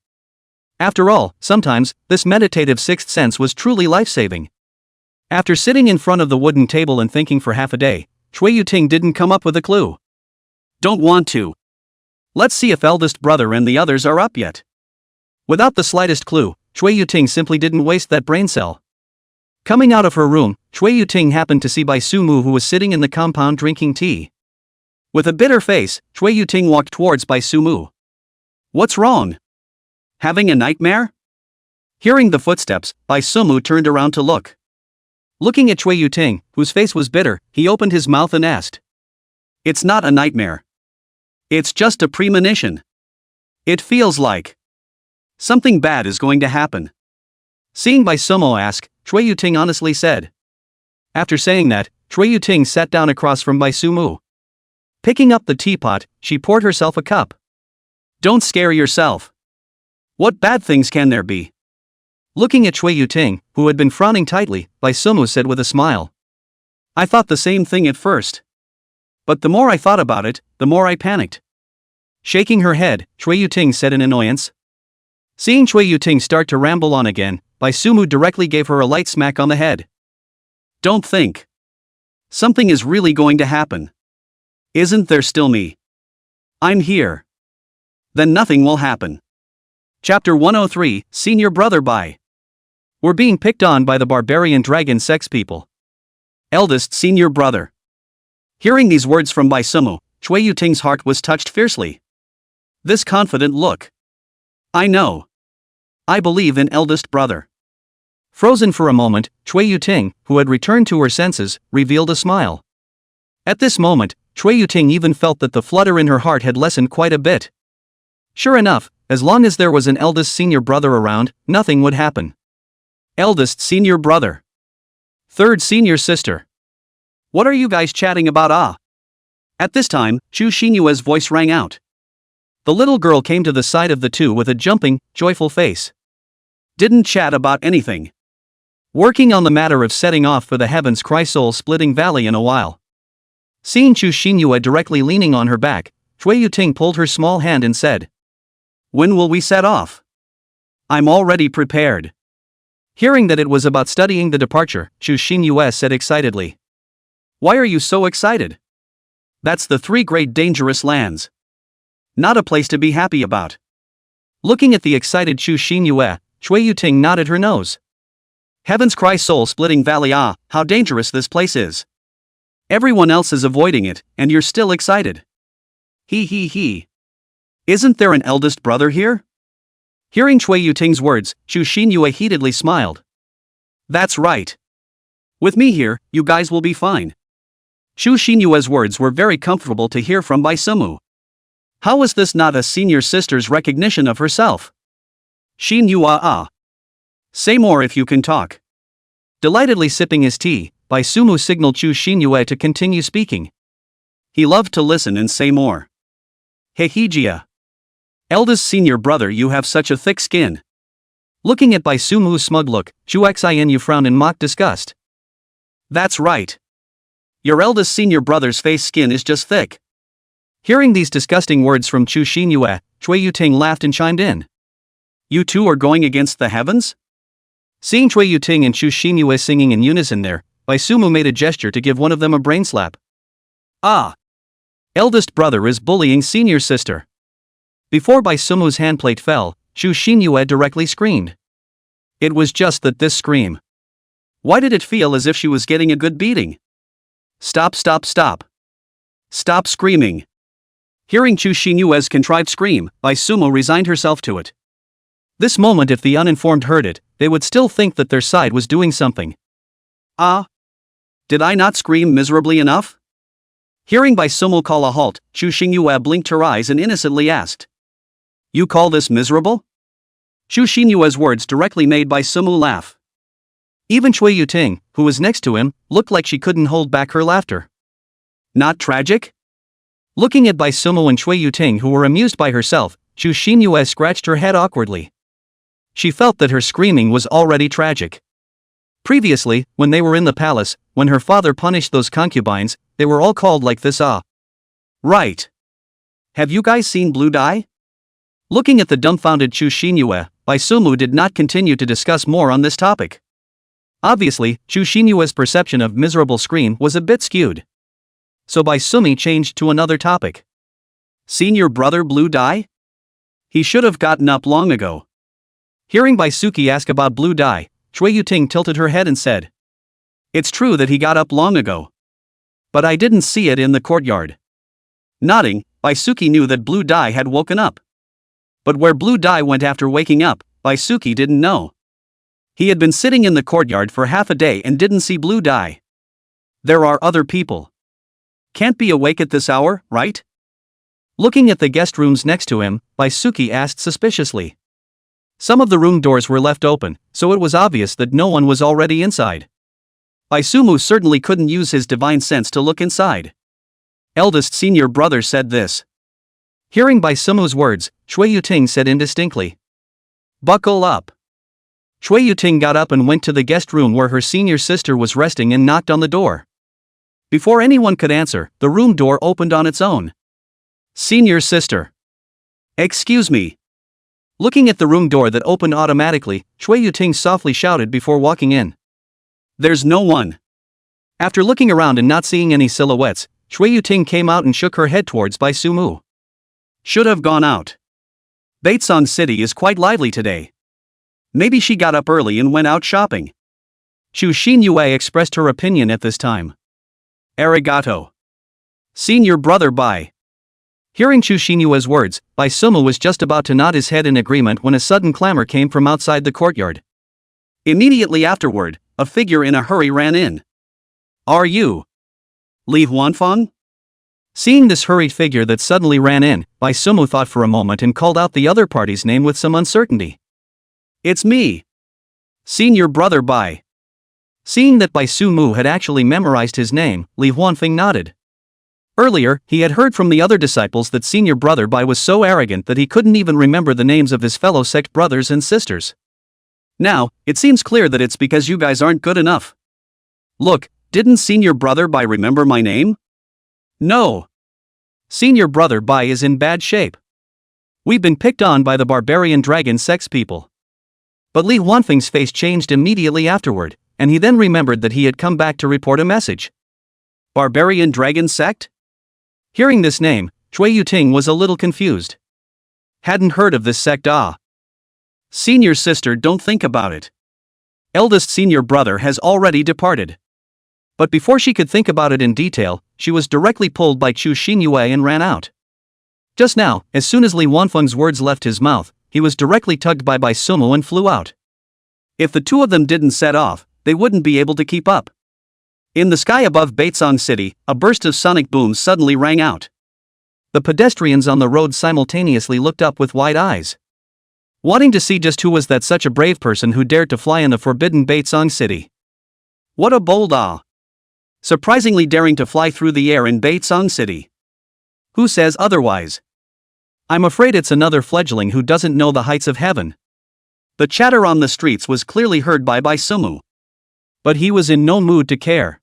After all, sometimes, this meditative sixth sense was truly life-saving. After sitting in front of the wooden table and thinking for half a day, Cui Yuting didn't come up with a clue. Don't want to. Let's see if eldest brother and the others are up yet. Without the slightest clue, Cui Yuting simply didn't waste that brain cell. Coming out of her room, Cui Yuting happened to see Bai Sumu, who was sitting in the compound drinking tea. With a bitter face, Cui Yuting walked towards Bai Sumu. What's wrong? Having a nightmare? Hearing the footsteps, Bai Sumu turned around to look. Looking at Chui Yuting, whose face was bitter, he opened his mouth and asked. It's not a nightmare. It's just a premonition. It feels like something bad is going to happen. Seeing Bai Sumo ask, Chui Yuting honestly said. After saying that, Chui Yuting sat down across from Bai Sumu. Picking up the teapot, she poured herself a cup. Don't scare yourself. What bad things can there be? Looking at Chui Yuting, who had been frowning tightly, Bai Sumu said with a smile. I thought the same thing at first. But the more I thought about it, the more I panicked. Shaking her head, Chui Yuting said in annoyance. Seeing Chui Yuting start to ramble on again, Bai Sumu directly gave her a light smack on the head. Don't think. Something is really going to happen. Isn't there still me? I'm here. Then nothing will happen. Chapter 103, Senior Brother by. We're being picked on by the barbarian dragon sex people. Eldest senior brother. Hearing these words from Bai Sumu, Chui Yuting's heart was touched fiercely. This confident look. I know. I believe in eldest brother. Frozen for a moment, Chui Yuting, who had returned to her senses, revealed a smile. At this moment, Chui Yuting even felt that the flutter in her heart had lessened quite a bit. Sure enough, as long as there was an eldest senior brother around, nothing would happen. Eldest senior brother. Third senior sister. What are you guys chatting about? At this time, Chu Xinyue's voice rang out. The little girl came to the side of the two with a jumping, joyful face. Didn't chat about anything. Working on the matter of setting off for the heavens cry soul-splitting valley in a while. Seeing Chu Xinyue directly leaning on her back, Chui Yuting pulled her small hand and said. When will we set off? I'm already prepared. Hearing that it was about studying the departure, Chu Xinyue said excitedly. Why are you so excited? That's the three great dangerous lands. Not a place to be happy about. Looking at the excited Chu Xinyue, Chui Yuting nodded her nose. Heaven's cry soul-splitting valley, how dangerous this place is. Everyone else is avoiding it, and you're still excited. He. Isn't there an eldest brother here? Hearing Chui Yuting's words, Chu Xinyue heatedly smiled. That's right. With me here, you guys will be fine. Chu Xinyue's words were very comfortable to hear from Bai Sumu. How was this not a senior sister's recognition of herself? Xinyue. Say more if you can talk. Delightedly sipping his tea, Bai Sumu signaled Chu Xinyue to continue speaking. He loved to listen and say more. Hehegia. Eldest senior brother, you have such a thick skin. Looking at Bai Sumu's smug look, Chu Xinyue frowned in mock disgust. That's right. Your eldest senior brother's face skin is just thick. Hearing these disgusting words from Chu Xinyue, Chui Yuting laughed and chimed in. You two are going against the heavens? Seeing Chui Yuting and Chu Xinyue singing in unison there, Bai Sumu made a gesture to give one of them a brain slap. Eldest brother is bullying senior sister. Before Bai Sumu's handplate fell, Chu Xinyue directly screamed. It was just that scream. Why did it feel as if she was getting a good beating? Stop. Stop screaming. Hearing Chu Xinyue's contrived scream, Bai Sumu resigned herself to it. This moment, if the uninformed heard it, they would still think that their side was doing something. Did I not scream miserably enough? Hearing Bai Sumu call a halt, Chu Xinyue blinked her eyes and innocently asked. You call this miserable? Chu Xinyue's words directly made Bai Sumu laugh. Even Chui Yuting, who was next to him, looked like she couldn't hold back her laughter. Not tragic? Looking at Bai Sumu and Chui Yuting, who were amused by herself, Chu Xinyue scratched her head awkwardly. She felt that her screaming was already tragic. Previously, when they were in the palace, when her father punished those concubines, they were all called like this. Right. Have you guys seen blue dye? Looking at the dumbfounded Chu Xinyue, Bai Sumu did not continue to discuss more on this topic. Obviously, Chu Xinyue's perception of miserable scream was a bit skewed. So Bai Sumu changed to another topic. Senior brother blue dye? He should have gotten up long ago. Hearing Bai Suki ask about blue dye, Chui Yuting tilted her head and said. It's true that he got up long ago. But I didn't see it in the courtyard. Nodding, Bai Suki knew that blue dye had woken up. But where blue dye went after waking up, Bai Suki didn't know. He had been sitting in the courtyard for half a day and didn't see blue dye. There are other people. Can't be awake at this hour, right? Looking at the guest rooms next to him, Baisuki asked suspiciously. Some of the room doors were left open, so it was obvious that no one was already inside. Baisumu certainly couldn't use his divine sense to look inside. Eldest senior brother said this. Hearing Baisumu's words, Chui Yuting said indistinctly. Buckle up. Chui Yuting got up and went to the guest room where her senior sister was resting and knocked on the door. Before anyone could answer, the room door opened on its own. Senior sister. Excuse me. Looking at the room door that opened automatically, Chui Yuting softly shouted before walking in. There's no one. After looking around and not seeing any silhouettes, Chui Yuting came out and shook her head towards Baisumu. Should have gone out. Baitsong City is quite lively today. Maybe she got up early and went out shopping. Chu Xinyue expressed her opinion at this time. Arigato. Senior brother bye. Hearing Chu Xinyue's words, Baisumu was just about to nod his head in agreement when a sudden clamor came from outside the courtyard. Immediately afterward, a figure in a hurry ran in. Are you Li Huanfeng? Seeing this hurried figure that suddenly ran in, Baisumu thought for a moment and called out the other party's name with some uncertainty. It's me. Senior brother bye. Seeing that Baisumu had actually memorized his name, Li Huanfeng nodded. Earlier, he had heard from the other disciples that senior brother Bai was so arrogant that he couldn't even remember the names of his fellow sect brothers and sisters. Now, it seems clear that it's because you guys aren't good enough. Look, didn't senior brother Bai remember my name? No. Senior brother Bai is in bad shape. We've been picked on by the barbarian dragon sex people. But Li Huanfeng's face changed immediately afterward, and he then remembered that he had come back to report a message. Barbarian dragon sect? Hearing this name, Chui Yuting was a little confused. Hadn't heard of this sect. Senior sister, don't think about it. Eldest senior brother has already departed. But before she could think about it in detail, she was directly pulled by Chu Xinyue and ran out. Just now, as soon as Li Huanfeng's words left his mouth, he was directly tugged by Baisumu and flew out. If the two of them didn't set off, they wouldn't be able to keep up. In the sky above Baitsong City, a burst of sonic booms suddenly rang out. The pedestrians on the road simultaneously looked up with wide eyes, wanting to see just who was that such a brave person who dared to fly in the forbidden Baitsong City. What a bold surprisingly daring to fly through the air in Baitsong City. Who says otherwise? I'm afraid it's another fledgling who doesn't know the heights of heaven. The chatter on the streets was clearly heard by Baisumu. But he was in no mood to care.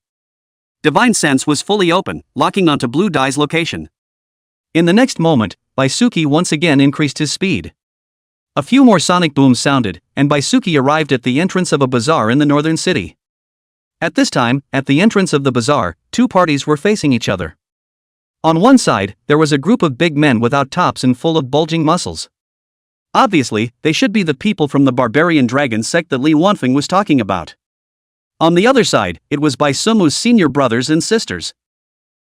Divine sense was fully open, locking onto Blue Dye's location. In the next moment, Baisuki once again increased his speed. A few more sonic booms sounded, and Baisuki arrived at the entrance of a bazaar in the northern city. At this time, at the entrance of the bazaar, two parties were facing each other. On one side, there was a group of big men without tops and full of bulging muscles. Obviously, they should be the people from the barbarian dragon sect that Li Huanfeng was talking about. On the other side, it was Baisumu's senior brothers and sisters.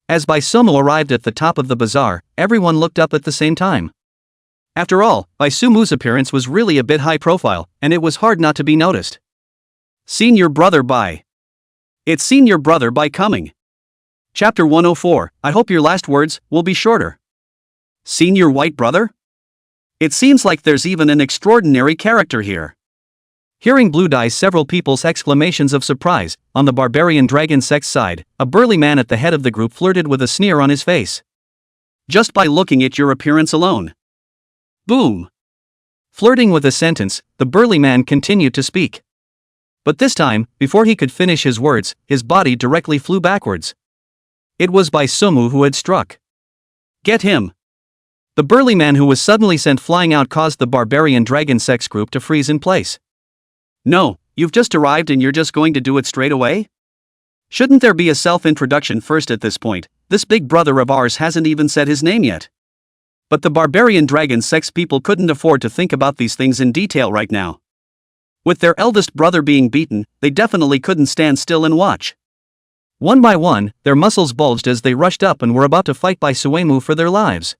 As Baisumu arrived at the top of the bazaar, everyone looked up at the same time. After all, Baisumu's appearance was really a bit high profile, and it was hard not to be noticed. Senior brother Bai. It's senior brother Bai coming. Chapter 104, I hope your last words will be shorter. Senior white brother? It seems like there's even an extraordinary character here. Hearing Blue Dye's several people's exclamations of surprise, on the barbarian dragon sex side, a burly man at the head of the group flirted with a sneer on his face. Just by looking at your appearance alone. Boom. Flirting with a sentence, the burly man continued to speak. But this time, before he could finish his words, his body directly flew backwards. It was Baisumu who had struck. Get him. The burly man who was suddenly sent flying out caused the barbarian dragon sex group to freeze in place. No, you've just arrived and you're just going to do it straight away? Shouldn't there be a self-introduction first at this point? This big brother of ours hasn't even said his name yet. But the barbarian dragon sex people couldn't afford to think about these things in detail right now. With their eldest brother being beaten, they definitely couldn't stand still and watch. One by one, their muscles bulged as they rushed up and were about to fight Baisumu for their lives.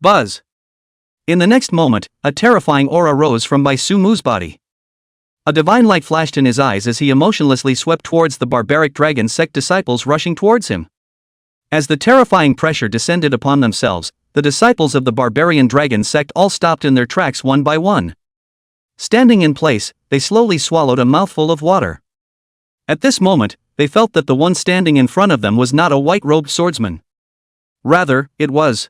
Buzz. In the next moment, a terrifying aura rose from Baisumu's body. A divine light flashed in his eyes as he emotionlessly swept towards the barbaric dragon sect disciples rushing towards him. As the terrifying pressure descended upon themselves, the disciples of the barbarian dragon sect all stopped in their tracks one by one. Standing in place, they slowly swallowed a mouthful of water. At this moment, they felt that the one standing in front of them was not a white-robed swordsman. Rather, it was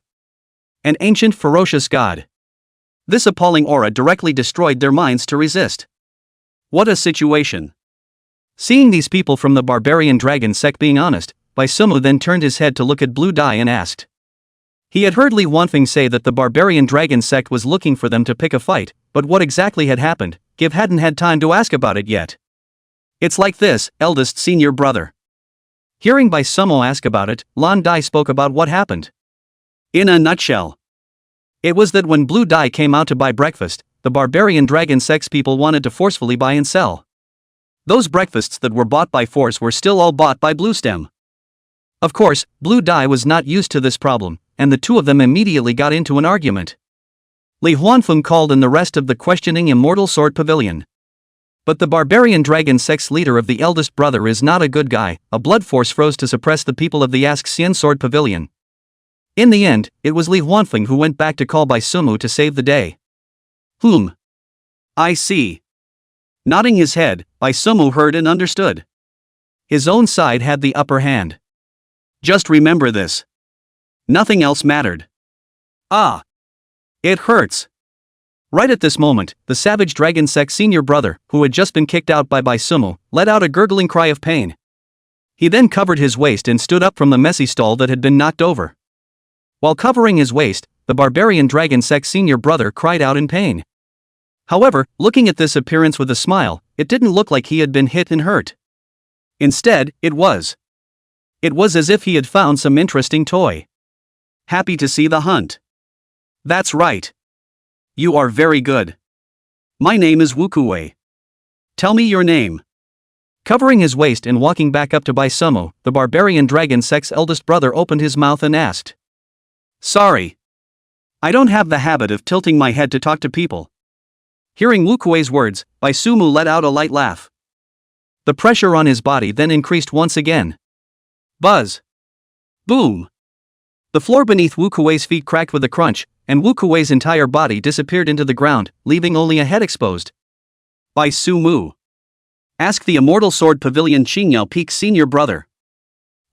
an ancient ferocious god. This appalling aura directly destroyed their minds to resist. What a situation. Seeing these people from the barbarian dragon sect being honest, Baisumu then turned his head to look at Blue Dai and asked. He had heard Li Huanfeng say that the barbarian dragon sect was looking for them to pick a fight, but what exactly had happened, Give hadn't had time to ask about it yet. It's like this, eldest senior brother. Hearing Baisumu ask about it, Lan Dai spoke about what happened. In a nutshell, it was that when Blue Dai came out to buy breakfast, the barbarian dragon sect's people wanted to forcefully buy and sell. Those breakfasts that were bought by force were still all bought by Blue Stem. Of course, Blue Dai was not used to this problem, and the two of them immediately got into an argument. Li Huanfeng called in the rest of the questioning Immortal Sword Pavilion. But the barbarian dragon sect's leader of the eldest brother is not a good guy. A blood force froze to suppress the people of the Ask Xian Sword Pavilion. In the end, it was Li Huanfeng who went back to call Baisumu to save the day. I see. Nodding his head, Baisumu heard and understood. His own side had the upper hand. Just remember this. Nothing else mattered. Ah. It hurts. Right at this moment, the savage dragon sect senior brother, who had just been kicked out by Baisumu, let out a gurgling cry of pain. He then covered his waist and stood up from the messy stall that had been knocked over. While covering his waist, the barbarian dragon sect senior brother cried out in pain. However, looking at this appearance with a smile, it didn't look like he had been hit and hurt. Instead, it was as if he had found some interesting toy. Happy to see the hunt. That's right. You are very good. My name is Wukuwei. Tell me your name. Covering his waist and walking back up to Baisumu, the barbarian dragon sect's eldest brother opened his mouth and asked. Sorry. I don't have the habit of tilting my head to talk to people. Hearing Wukuwei's words, Baisumu let out a light laugh. The pressure on his body then increased once again. Buzz. Boom. The floor beneath Wukuwei's feet cracked with a crunch, and Wukuwei's entire body disappeared into the ground, leaving only a head exposed. Baisumu. Asked the Immortal Sword Pavilion Qingyao Peak's senior brother.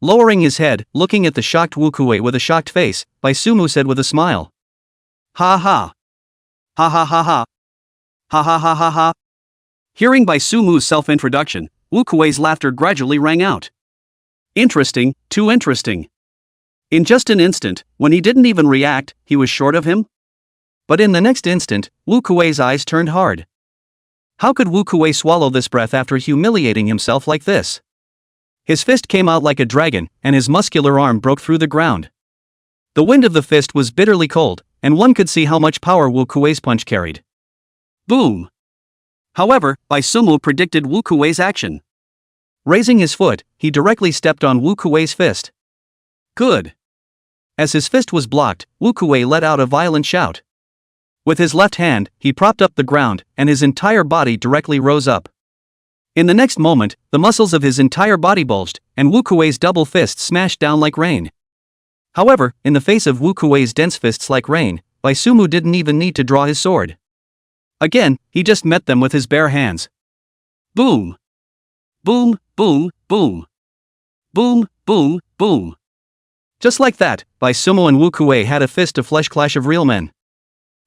Lowering his head, looking at the shocked Wukuwei with a shocked face, Baisumu said with a smile. Ha ha. Ha ha ha ha. Ha ha ha ha ha. Hearing Baisumu's self-introduction, Wukuwei's laughter gradually rang out. Interesting, too interesting. In just an instant, when he didn't even react, he was short of him? But in the next instant, Wukuwei's eyes turned hard. How could Wukuwei swallow this breath after humiliating himself like this? His fist came out like a dragon, and his muscular arm broke through the ground. The wind of the fist was bitterly cold, and one could see how much power Wukuwei's punch carried. Boom! However, Baisumu predicted Wukuwei's action. Raising his foot, he directly stepped on Wukuwei's fist. Good! As his fist was blocked, Wukuwei let out a violent shout. With his left hand, he propped up the ground, and his entire body directly rose up. In the next moment, the muscles of his entire body bulged, and Wukuwei's double fist smashed down like rain. However, in the face of Wukuwei's dense fists like rain, Baisumu didn't even need to draw his sword. Again, he just met them with his bare hands. Boom! Boom, boom, boom. Boom, boom, boom. Just like that, Baisumu and Wukuwei had a fist-to-flesh clash of real men.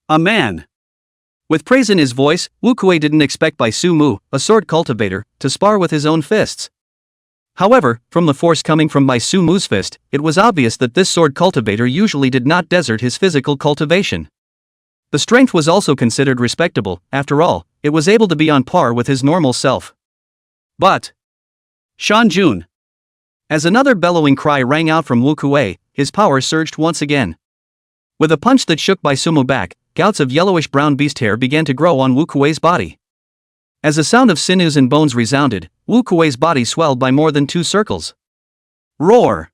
A man. With praise in his voice, Wukuwei didn't expect Baisumu, a sword cultivator, to spar with his own fists. However, from the force coming from Baisumu's fist, it was obvious that this sword cultivator usually did not desert his physical cultivation. The strength was also considered respectable. After all, it was able to be on par with his normal self. But Shanjun. As another bellowing cry rang out from Wukuwei, his power surged once again. With a punch that shook Baisumu back, gouts of yellowish-brown beast hair began to grow on Wukuwei's body. As the sound of sinews and bones resounded, Wukuwei's body swelled by more than 2 circles. Roar!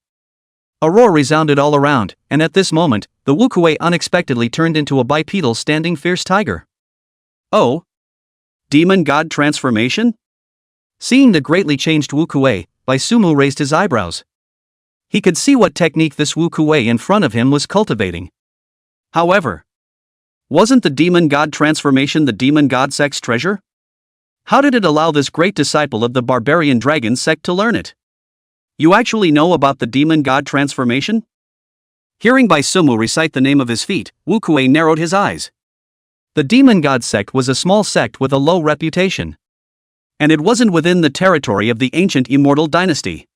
A roar resounded all around, and at this moment, the Wukuwei unexpectedly turned into a bipedal standing fierce tiger. Oh! Demon God transformation? Seeing the greatly changed Wu Kuei, Bai Sumu raised his eyebrows. He could see what technique this Wu Kuei in front of him was cultivating. However, wasn't the demon god transformation the demon god sect's treasure? How did it allow this great disciple of the barbarian dragon sect to learn it? You actually know about the demon god transformation? Hearing Bai Sumu recite the name of his feat, Wu Kuei narrowed his eyes. The demon god sect was a small sect with a low reputation. And it wasn't within the territory of the ancient Immortal dynasty.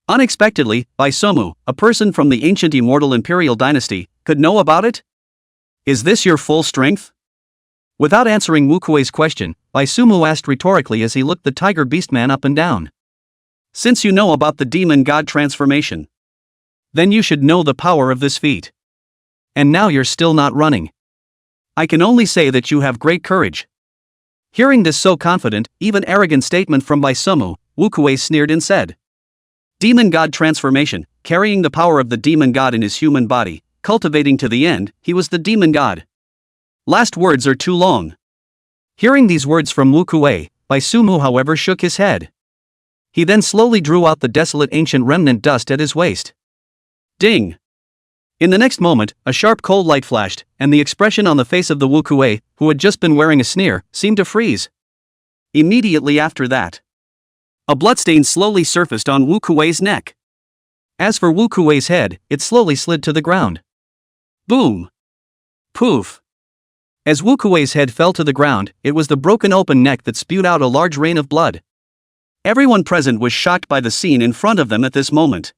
Unexpectedly, Bai Sumu, a person from the ancient Immortal Imperial dynasty, could know about it? Is this your full strength? Without answering Wu Kuei's question, Bai Sumu asked rhetorically as he looked the tiger beastman up and down. Since you know about the demon god transformation, then you should know the power of this feat. And now you're still not running. I can only say that you have great courage. Hearing this so confident, even arrogant statement from Bai Sumu, Wu Kuei sneered and said, Demon god transformation, carrying the power of the demon god in his human body, cultivating to the end, he was the demon god. Last words are too long. Hearing these words from Wu Kuei, Bai Sumu however shook his head. He then slowly drew out the desolate ancient remnant dust at his waist. Ding! In the next moment, a sharp cold light flashed, and the expression on the face of the Wu Kuei, who had just been wearing a sneer, seemed to freeze. Immediately after that, a bloodstain slowly surfaced on Wu Kuei's neck. As for Wu Kuei's head, it slowly slid to the ground. Boom! Poof! As Wu Kuei's head fell to the ground, it was the broken open neck that spewed out a large rain of blood. Everyone present was shocked by the scene in front of them at this moment.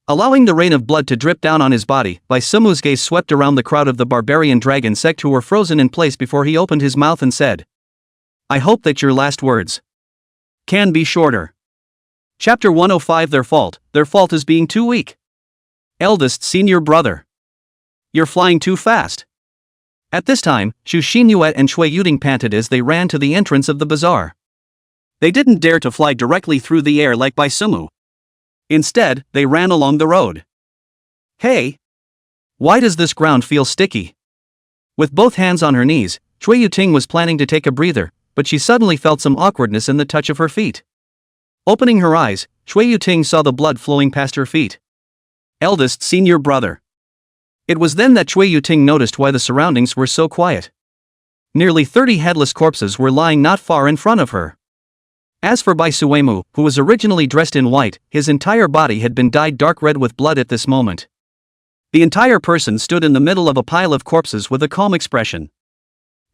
Allowing the rain of blood to drip down on his body, Bai Sumu's gaze swept around the crowd of the barbarian dragon sect who were frozen in place before he opened his mouth and said, I hope that your last words can be shorter. Chapter 105 Their fault is being too weak. Eldest senior brother. You're flying too fast. At this time, Xu Xinyuet and Chui Yuding panted as they ran to the entrance of the bazaar. They didn't dare to fly directly through the air like Bai Sumu. Instead, they ran along the road. Hey! Why does this ground feel sticky? With both hands on her knees, Chui Yuting was planning to take a breather, but she suddenly felt some awkwardness in the touch of her feet. Opening her eyes, Chui Yuting saw the blood flowing past her feet. Eldest senior brother. It was then that Chui Yuting noticed why the surroundings were so quiet. Nearly 30 headless corpses were lying not far in front of her. As for Bai Suemu, who was originally dressed in white, his entire body had been dyed dark red with blood at this moment. The entire person stood in the middle of a pile of corpses with a calm expression.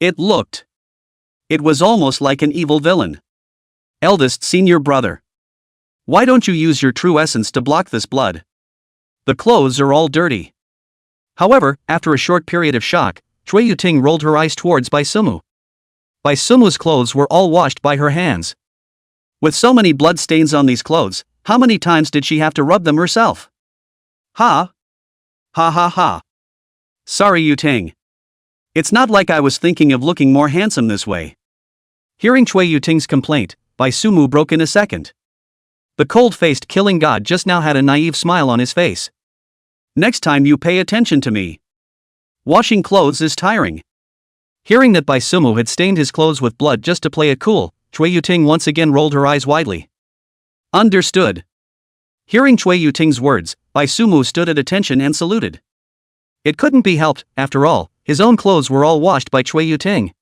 It was almost like an evil villain. Eldest senior brother. Why don't you use your true essence to block this blood? The clothes are all dirty. However, after a short period of shock, Chui Yuting rolled her eyes towards Bai Sumu. Bai Sumu's clothes were all washed by her hands. With so many blood stains on these clothes, how many times did she have to rub them herself? Ha! Ha ha ha. Sorry Yuting. It's not like I was thinking of looking more handsome this way. Hearing Chui Yuting's complaint, Bai Sumu broke in a second. The cold-faced killing god just now had a naive smile on his face. Next time you pay attention to me. Washing clothes is tiring. Hearing that Bai Sumu had stained his clothes with blood just to play it cool, Chui Yuting once again rolled her eyes widely. Understood. Hearing Chui Yuting's words, Bai Sumu stood at attention and saluted. It couldn't be helped, after all, his own clothes were all washed by Chui Yuting.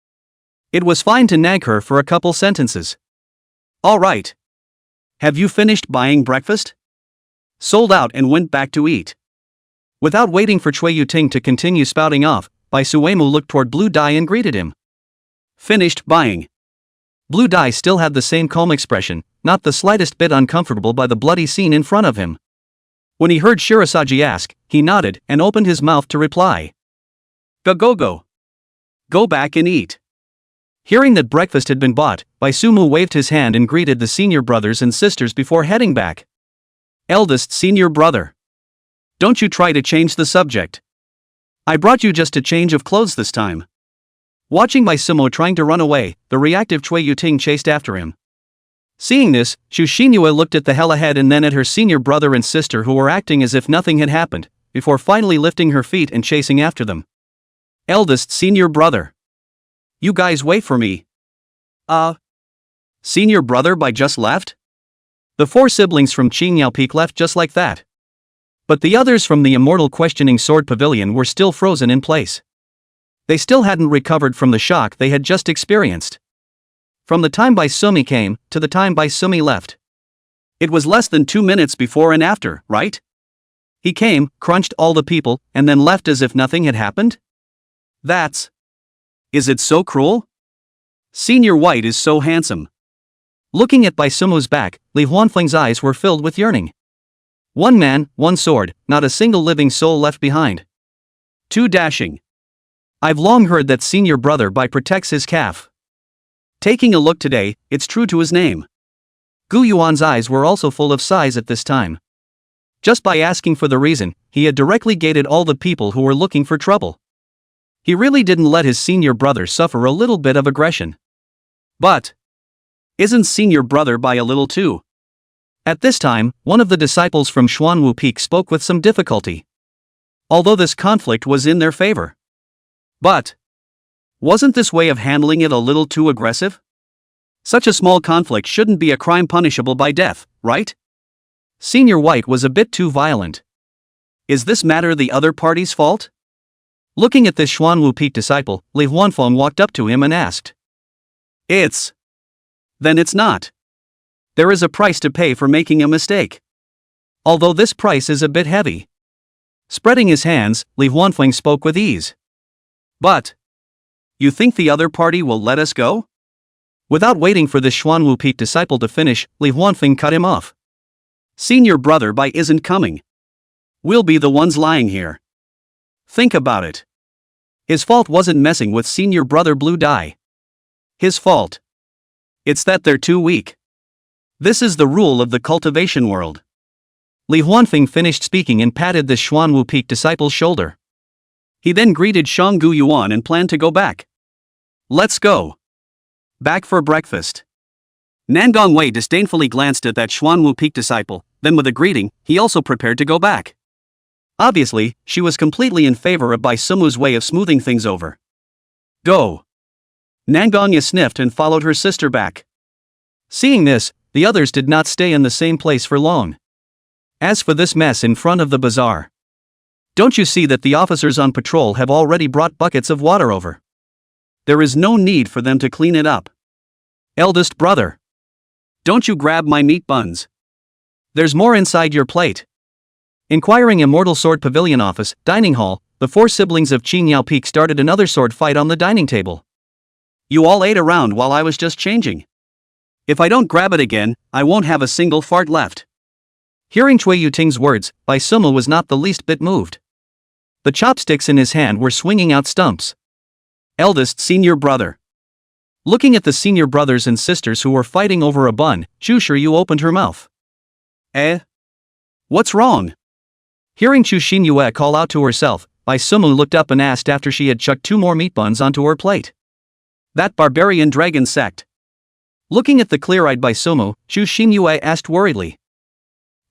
It was fine to nag her for a couple sentences. All right. Have you finished buying breakfast? Sold out and went back to eat. Without waiting for Chui Yuting to continue spouting off, Bai Suemu looked toward Blue Dai and greeted him. Finished buying. Blue Dai still had the same calm expression, not the slightest bit uncomfortable by the bloody scene in front of him. When he heard Shirasaji ask, he nodded and opened his mouth to reply. Go. Go back and eat. Hearing that breakfast had been bought, Bai Sumu waved his hand and greeted the senior brothers and sisters before heading back. Eldest senior brother. Don't you try to change the subject. I brought you just a change of clothes this time. Watching Bai Sumu trying to run away, the reactive Chui Yuting chased after him. Seeing this, Xu Xinyue looked at the hell ahead and then at her senior brother and sister who were acting as if nothing had happened, before finally lifting her feet and chasing after them. Eldest senior brother. You guys wait for me. Senior brother by just left? The 4 siblings from Qingyao Peak left just like that. But the others from the Immortal questioning sword pavilion were still frozen in place. They still hadn't recovered from the shock they had just experienced. From the time Bai Sumi came, to the time Bai Sumi left. It was less than 2 minutes before and after, right? He came, crunched all the people, and then left as if nothing had happened? Is it so cruel? Senior White is so handsome. Looking at Bai Sumu's back, Li Huanfeng's eyes were filled with yearning. 1 man, 1 sword, not a single living soul left behind. Too dashing. I've long heard that senior brother Bai protects his calf. Taking a look today, it's true to his name. Gu Yuan's eyes were also full of sighs at this time. Just by asking for the reason, he had directly gated all the people who were looking for trouble. He really didn't let his senior brother suffer a little bit of aggression. But isn't senior brother Bai a little too? At this time, one of the disciples from Xuanwu Peak spoke with some difficulty. Although this conflict was in their favor. But wasn't this way of handling it a little too aggressive? Such a small conflict shouldn't be a crime punishable by death, right? Senior White was a bit too violent. Is this matter the other party's fault? Looking at this Xuanwu Peak disciple, Li Huanfeng walked up to him and asked. Then it's not. There is a price to pay for making a mistake. Although this price is a bit heavy. Spreading his hands, Li Huanfeng spoke with ease. But you think the other party will let us go? Without waiting for this Xuanwu Peak disciple to finish, Li Huanfeng cut him off. Senior brother Bai isn't coming. We'll be the ones lying here. Think about it. His fault wasn't messing with senior brother Blue Dye. His fault. It's that they're too weak. This is the rule of the cultivation world. Li Huanfeng finished speaking and patted the Xuanwu Peak disciple's shoulder. He then greeted Shang Gu Yuan and planned to go back. Let's go. Back for breakfast. Nangong Wei disdainfully glanced at that Xuanwu Peak disciple, then with a greeting, he also prepared to go back. Obviously, she was completely in favor of Bai Sumu's way of smoothing things over. Go. Nangong sniffed and followed her sister back. Seeing this, the others did not stay in the same place for long. As for this mess in front of the bazaar, don't you see that the officers on patrol have already brought buckets of water over? There is no need for them to clean it up. Eldest brother, don't you grab my meat buns. There's more inside your plate. Inquiring Immortal Sword Pavilion office, dining hall, the 4 siblings of Qingyao Peak started another sword fight on the dining table. You all ate around while I was just changing. If I don't grab it again, I won't have a single fart left. Hearing Cui Yuting's words, Bai Sumu was not the least bit moved. The chopsticks in his hand were swinging out stumps. Eldest senior brother. Looking at the senior brothers and sisters who were fighting over a bun, Chu Shiryu opened her mouth. What's wrong? Hearing Chu Xinyue call out to herself, Bai Sumu looked up and asked after she had chucked 2 more meat buns onto her plate. That barbarian dragon sect. Looking at the clear-eyed Bai Sumu, Chu Xinyue asked worriedly.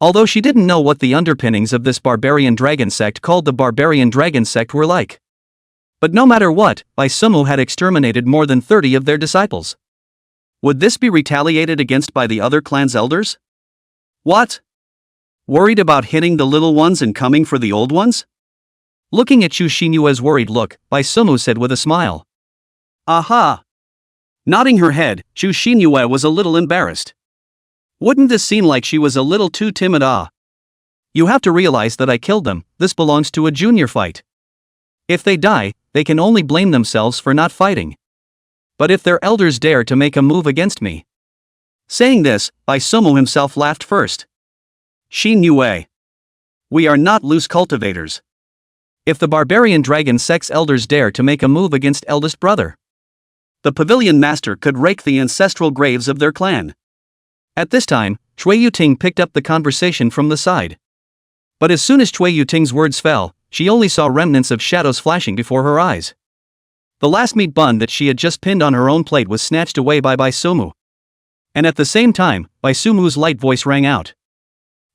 Although she didn't know what the underpinnings of this barbarian dragon sect called the barbarian dragon sect were like. But no matter what, Bai Sumu had exterminated more than 30 of their disciples. Would this be retaliated against by the other clan's elders? What? Worried about hitting the little ones and coming for the old ones? Looking at Chu Xinyue's worried look, Bai Sumu said with a smile. Aha! Nodding her head, Chu Xinyue was a little embarrassed. Wouldn't this seem like she was a little too timid? You have to realize that I killed them, this belongs to a junior fight. If they die, they can only blame themselves for not fighting. But if their elders dare to make a move against me. Saying this, Bai Sumu himself laughed first. Xinyue. We are not loose cultivators. If the barbarian dragon sect's elders dare to make a move against eldest brother, the pavilion master could rake the ancestral graves of their clan. At this time, Cui Yuting picked up the conversation from the side. But as soon as Cui Yuting's words fell, she only saw remnants of shadows flashing before her eyes. The last meat bun that she had just pinned on her own plate was snatched away by Bai Sumu. And at the same time, Bai Sumu's light voice rang out.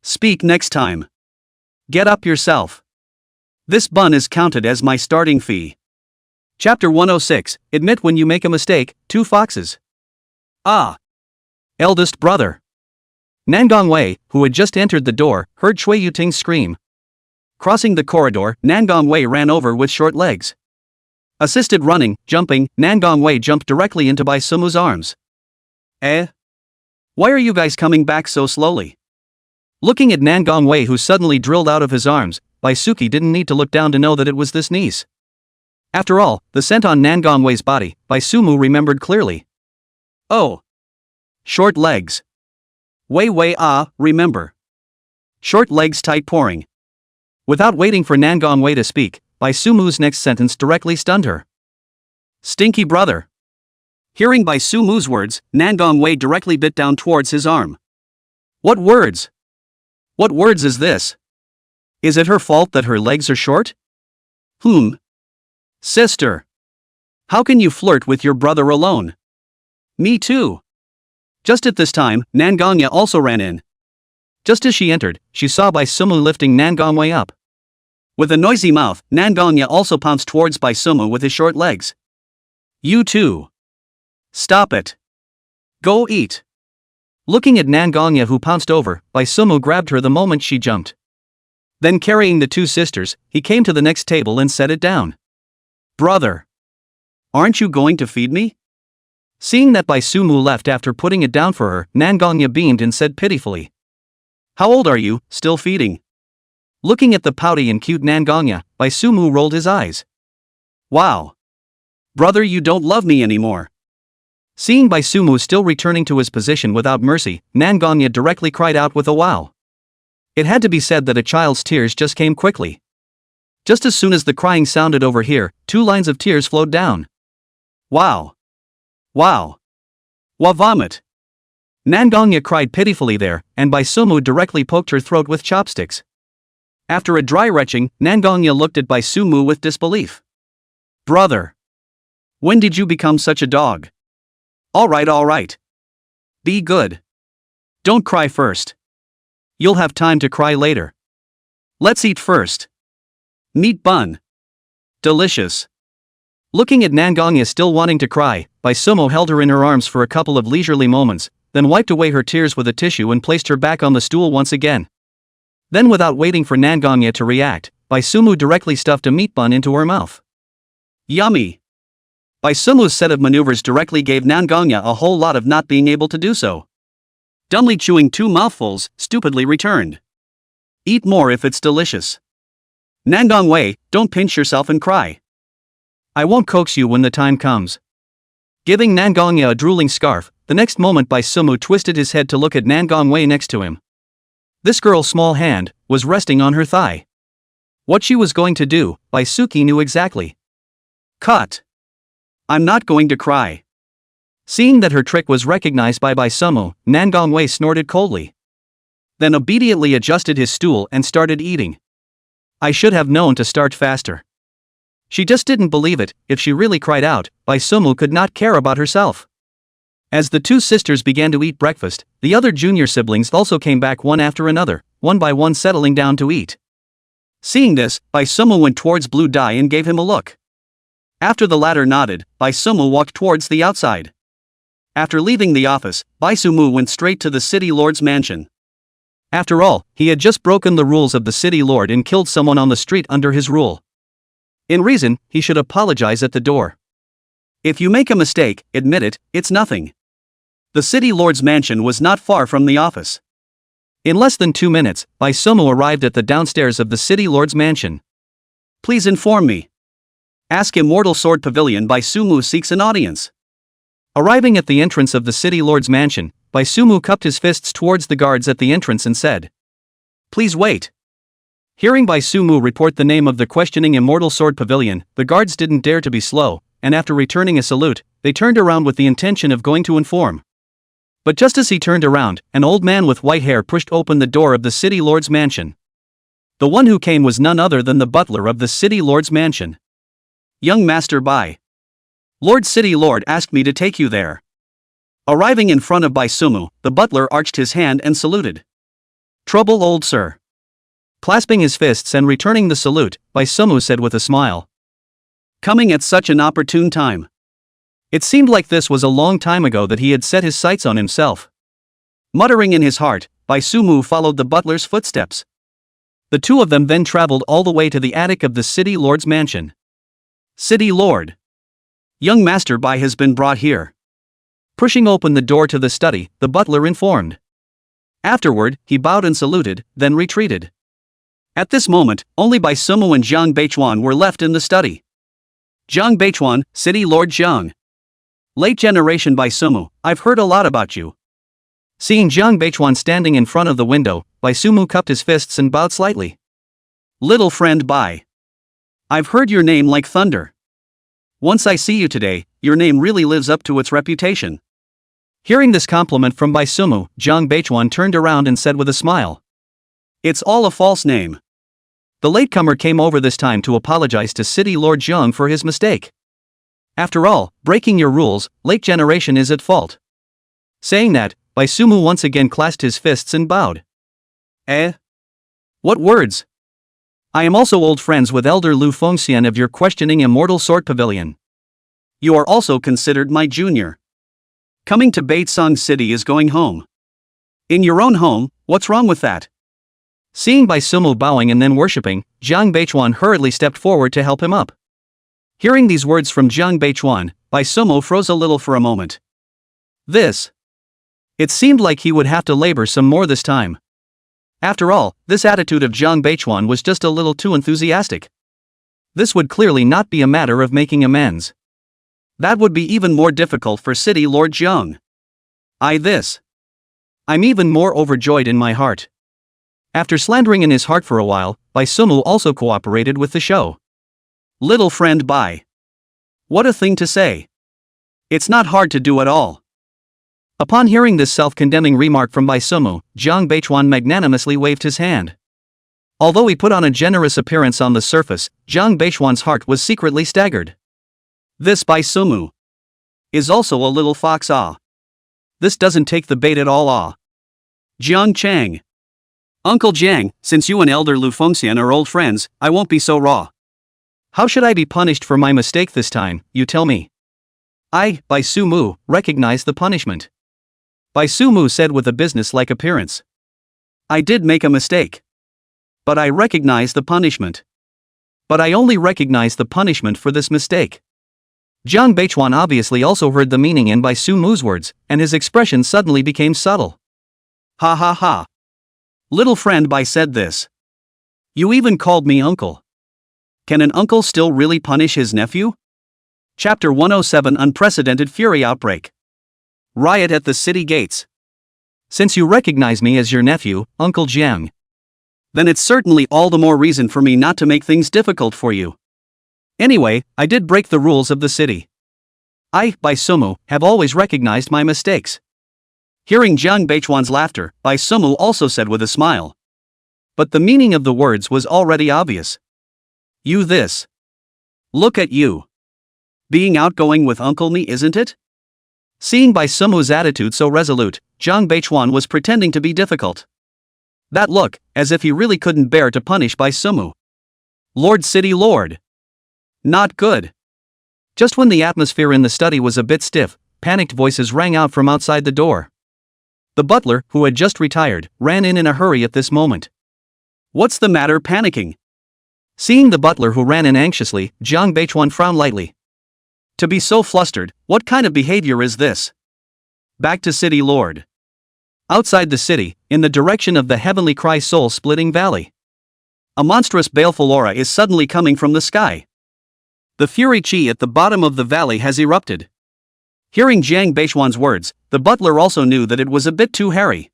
Speak next time. Get up yourself. This bun is counted as my starting fee. Chapter 106, Admit when you make a mistake, 2 foxes. Ah! Eldest brother. Nangongwei, who had just entered the door, heard Chui Yuting's scream. Crossing the corridor, Nangongwei ran over with short legs. Assisted running, jumping, Nangongwei jumped directly into Bai Sumu's arms. Eh? Why are you guys coming back so slowly? Looking at Nangongwei, who suddenly drilled out of his arms, Baisuki didn't need to look down to know that it was this niece. After all, the scent on Nangongwei's body, Baisumu remembered clearly. Oh. Short legs. Wei, remember. Short legs tight pouring. Without waiting for Nangongwei to speak, Baisumu's next sentence directly stunned her. Stinky brother. Hearing Baisumu's words, Nangongwei directly bit down towards his arm. What words? What words is this? Is it her fault that her legs are short? Sister. How can you flirt with your brother alone? Me too. Just at this time, Nangongya also ran in. Just as she entered, she saw Baisumu lifting Nangongwei up. With a noisy mouth, Nangongya also pounced towards Baisumu with his short legs. You too. Stop it. Go eat. Looking at Nangongya, who pounced over, Baisumu grabbed her the moment she jumped. Then carrying the two sisters, he came to the next table and set it down. Brother. Aren't you going to feed me? Seeing that Baisumu left after putting it down for her, Nangongya beamed and said pitifully. How old are you, still feeding? Looking at the pouty and cute Nangongya, Baisumu rolled his eyes. Wow. Brother, you don't love me anymore. Seeing Baisumu still returning to his position without mercy, Nangongya directly cried out with a wow. It had to be said that a child's tears just came quickly. Just as soon as the crying sounded over here, 2 lines of tears flowed down. Wow. Wow. Vomit. Nangongya cried pitifully there, and Baisumu directly poked her throat with chopsticks. After a dry retching, Nangongya looked at Baisumu with disbelief. Brother. When did you become such a dog? Alright. Be good. Don't cry first. You'll have time to cry later. Let's eat first. Meat bun. Delicious. Looking at Nangongya still wanting to cry, Baisumu held her in her arms for a couple of leisurely moments, then wiped away her tears with a tissue and placed her back on the stool once again. Then, without waiting for Nangongya to react, Baisumu directly stuffed a meat bun into her mouth. Yummy. Baisumu's set of maneuvers directly gave Nangongya a whole lot of not being able to do so. Dumbly chewing 2 mouthfuls, stupidly returned. Eat more if it's delicious. Nangongwei, don't pinch yourself and cry. I won't coax you when the time comes. Giving Nangongya a drooling scarf, the next moment Baisumu twisted his head to look at Nangongwei next to him. This girl's small hand was resting on her thigh. What she was going to do, Baisuki knew exactly. Cut. I'm not going to cry. Seeing that her trick was recognized by Baisumu, Nangongwei snorted coldly. Then obediently adjusted his stool and started eating. I should have known to start faster. She just didn't believe it. If she really cried out, Baisumu could not care about herself. As the 2 sisters began to eat breakfast, the other junior siblings also came back one after another, one by one settling down to eat. Seeing this, Baisumu went towards Blue Dai and gave him a look. After the latter nodded, Baisumu walked towards the outside. After leaving the office, Baisumu went straight to the city lord's mansion. After all, he had just broken the rules of the city lord and killed someone on the street under his rule. In reason, he should apologize at the door. If you make a mistake, admit it, it's nothing. The city lord's mansion was not far from the office. In less than 2 minutes, Baisumu arrived at the downstairs of the city lord's mansion. Please inform me. Ask Immortal Sword Pavilion. Baisumu seeks an audience. Arriving at the entrance of the city lord's mansion, Baisumu cupped his fists towards the guards at the entrance and said, Please wait. Hearing Baisumu report the name of the questioning Immortal Sword Pavilion, the guards didn't dare to be slow, and after returning a salute, they turned around with the intention of going to inform. But just as he turned around, an old man with white hair pushed open the door of the city lord's mansion. The one who came was none other than the butler of the city lord's mansion. Young Master Bai. Lord City Lord asked me to take you there. Arriving in front of Baisumu, the butler arched his hand and saluted. Trouble, old sir. Clasping his fists and returning the salute, Baisumu said with a smile. Coming at such an opportune time. It seemed like this was a long time ago that he had set his sights on himself. Muttering in his heart, Bai Sumu followed the butler's footsteps. The two of them then traveled all the way to the attic of the city lord's mansion. City Lord. Young Master Bai has been brought here. Pushing open the door to the study, the butler informed. Afterward, he bowed and saluted, then retreated. At this moment, only Bai Sumu and Jiang Beichuan were left in the study. Jiang Beichuan, City Lord Jiang. Late generation Bai Sumu, I've heard a lot about you. Seeing Jiang Beichuan standing in front of the window, Bai Sumu cupped his fists and bowed slightly. Little friend Bai. I've heard your name like thunder. Once I see you today, your name really lives up to its reputation. Hearing this compliment from Bai Sumu, Jiang Beichuan turned around and said with a smile. It's all a false name. The latecomer came over this time to apologize to City Lord Jiang for his mistake. After all, breaking your rules, late generation is at fault. Saying that, Bai Sumu once again clasped his fists and bowed. What words? I am also old friends with Elder Lu Fengxian of your questioning Immortal Sword Pavilion. You are also considered my junior. Coming to Baitsong City is going home. In your own home, what's wrong with that? Seeing Bai Sumu bowing and then worshipping, Jiang Beichuan hurriedly stepped forward to help him up. Hearing these words from Jiang Beichuan, Bai Sumu froze a little for a moment. It seemed like he would have to labor some more this time. After all, this attitude of Jiang Beichuan was just a little too enthusiastic. This would clearly not be a matter of making amends. That would be even more difficult for City Lord Jiang. I'm even more overjoyed in my heart. After slandering in his heart for a while, Bai Sumu also cooperated with the show. Little friend Bai. What a thing to say. It's not hard to do at all. Upon hearing this self-condemning remark from Bai Sumu, Jiang Beichuan magnanimously waved his hand. Although he put on a generous appearance on the surface, Jiang Beichuan's heart was secretly staggered. This Bai Sumu is also a little fox This doesn't take the bait at all Jiang Chang. Uncle Jiang, since you and Elder Lu Fengxian are old friends, I won't be so raw. How should I be punished for my mistake this time, you tell me? I, Bai Sumu, recognize the punishment. Bai Sumu said with a business-like appearance. I did make a mistake. But I recognize the punishment. But I only recognize the punishment for this mistake. Jiang Beichuan obviously also heard the meaning in Bai Sumu's words, and his expression suddenly became subtle. Ha ha ha. Little friend Bai said this. You even called me uncle. Can an uncle still really punish his nephew? Chapter 107 Unprecedented Fury Outbreak. Riot at the City Gates. Since you recognize me as your nephew, Uncle Jiang, then it's certainly all the more reason for me not to make things difficult for you. Anyway, I did break the rules of the city. I, Bai Sumu, have always recognized my mistakes. Hearing Jiang Beichuan's laughter, Bai Sumu also said with a smile. But the meaning of the words was already obvious. Look at you. Being outgoing with Uncle Me, isn't it? Seeing Bai Sumu's attitude so resolute, Jiang Beichuan was pretending to be difficult. That look, as if he really couldn't bear to punish Bai Sumu. Lord City Lord. Not good. Just when the atmosphere in the study was a bit stiff, panicked voices rang out from outside the door. The butler, who had just retired, ran in a hurry at this moment. What's the matter panicking? Seeing the butler who ran in anxiously, Jiang Beichuan frowned lightly. To be so flustered, what kind of behavior is this? Back to City Lord. Outside the city, in the direction of the heavenly cry soul-splitting valley. A monstrous baleful aura is suddenly coming from the sky. The fury chi at the bottom of the valley has erupted. Hearing Jiang Beichuan's words, the butler also knew that it was a bit too hairy.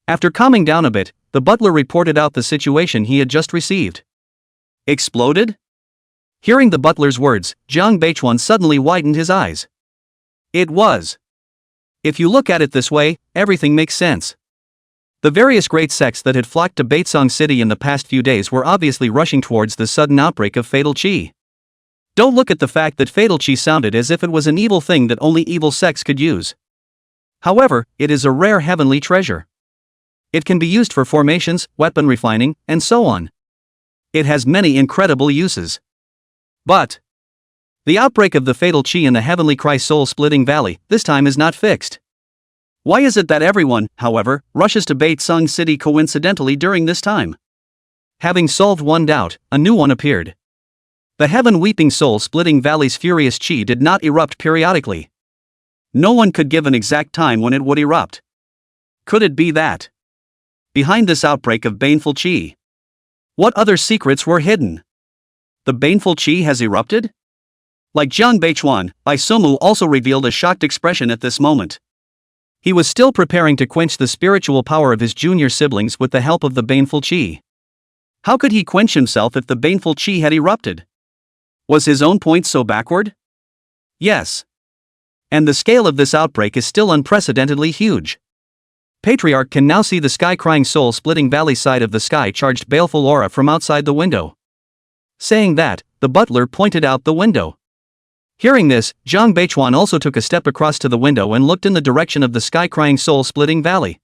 After calming down a bit, the butler reported out the situation he had just received. Exploded? Hearing the butler's words, Jiang Beichuan suddenly widened his eyes. It was. If you look at it this way, everything makes sense. The various great sects that had flocked to Baitsong City in the past few days were obviously rushing towards the sudden outbreak of fatal chi. Don't look at the fact that fatal chi sounded as if it was an evil thing that only evil sects could use. However, it is a rare heavenly treasure. It can be used for formations, weapon refining, and so on. It has many incredible uses. But The outbreak of the fatal chi in the heavenly Christ soul-splitting valley, this time is not fixed. Why is it that everyone, however, rushes to Baitsung City coincidentally during this time? Having solved one doubt, a new one appeared. The heaven-weeping soul-splitting valley's furious chi did not erupt periodically. No one could give an exact time when it would erupt. Could it be that behind this outbreak of baneful chi, what other secrets were hidden? The baneful chi has erupted? Like Jiang Beichuan, Bai Sumu also revealed a shocked expression at this moment. He was still preparing to quench the spiritual power of his junior siblings with the help of the baneful chi. How could he quench himself if the baneful chi had erupted? Was his own point so backward? Yes. And the scale of this outbreak is still unprecedentedly huge. Patriarch can now see the sky-crying soul-splitting valley side of the sky-charged baleful aura from outside the window. Saying that, the butler pointed out the window. Hearing this, Jiang Beichuan also took a step across to the window and looked in the direction of the sky-crying soul-splitting valley.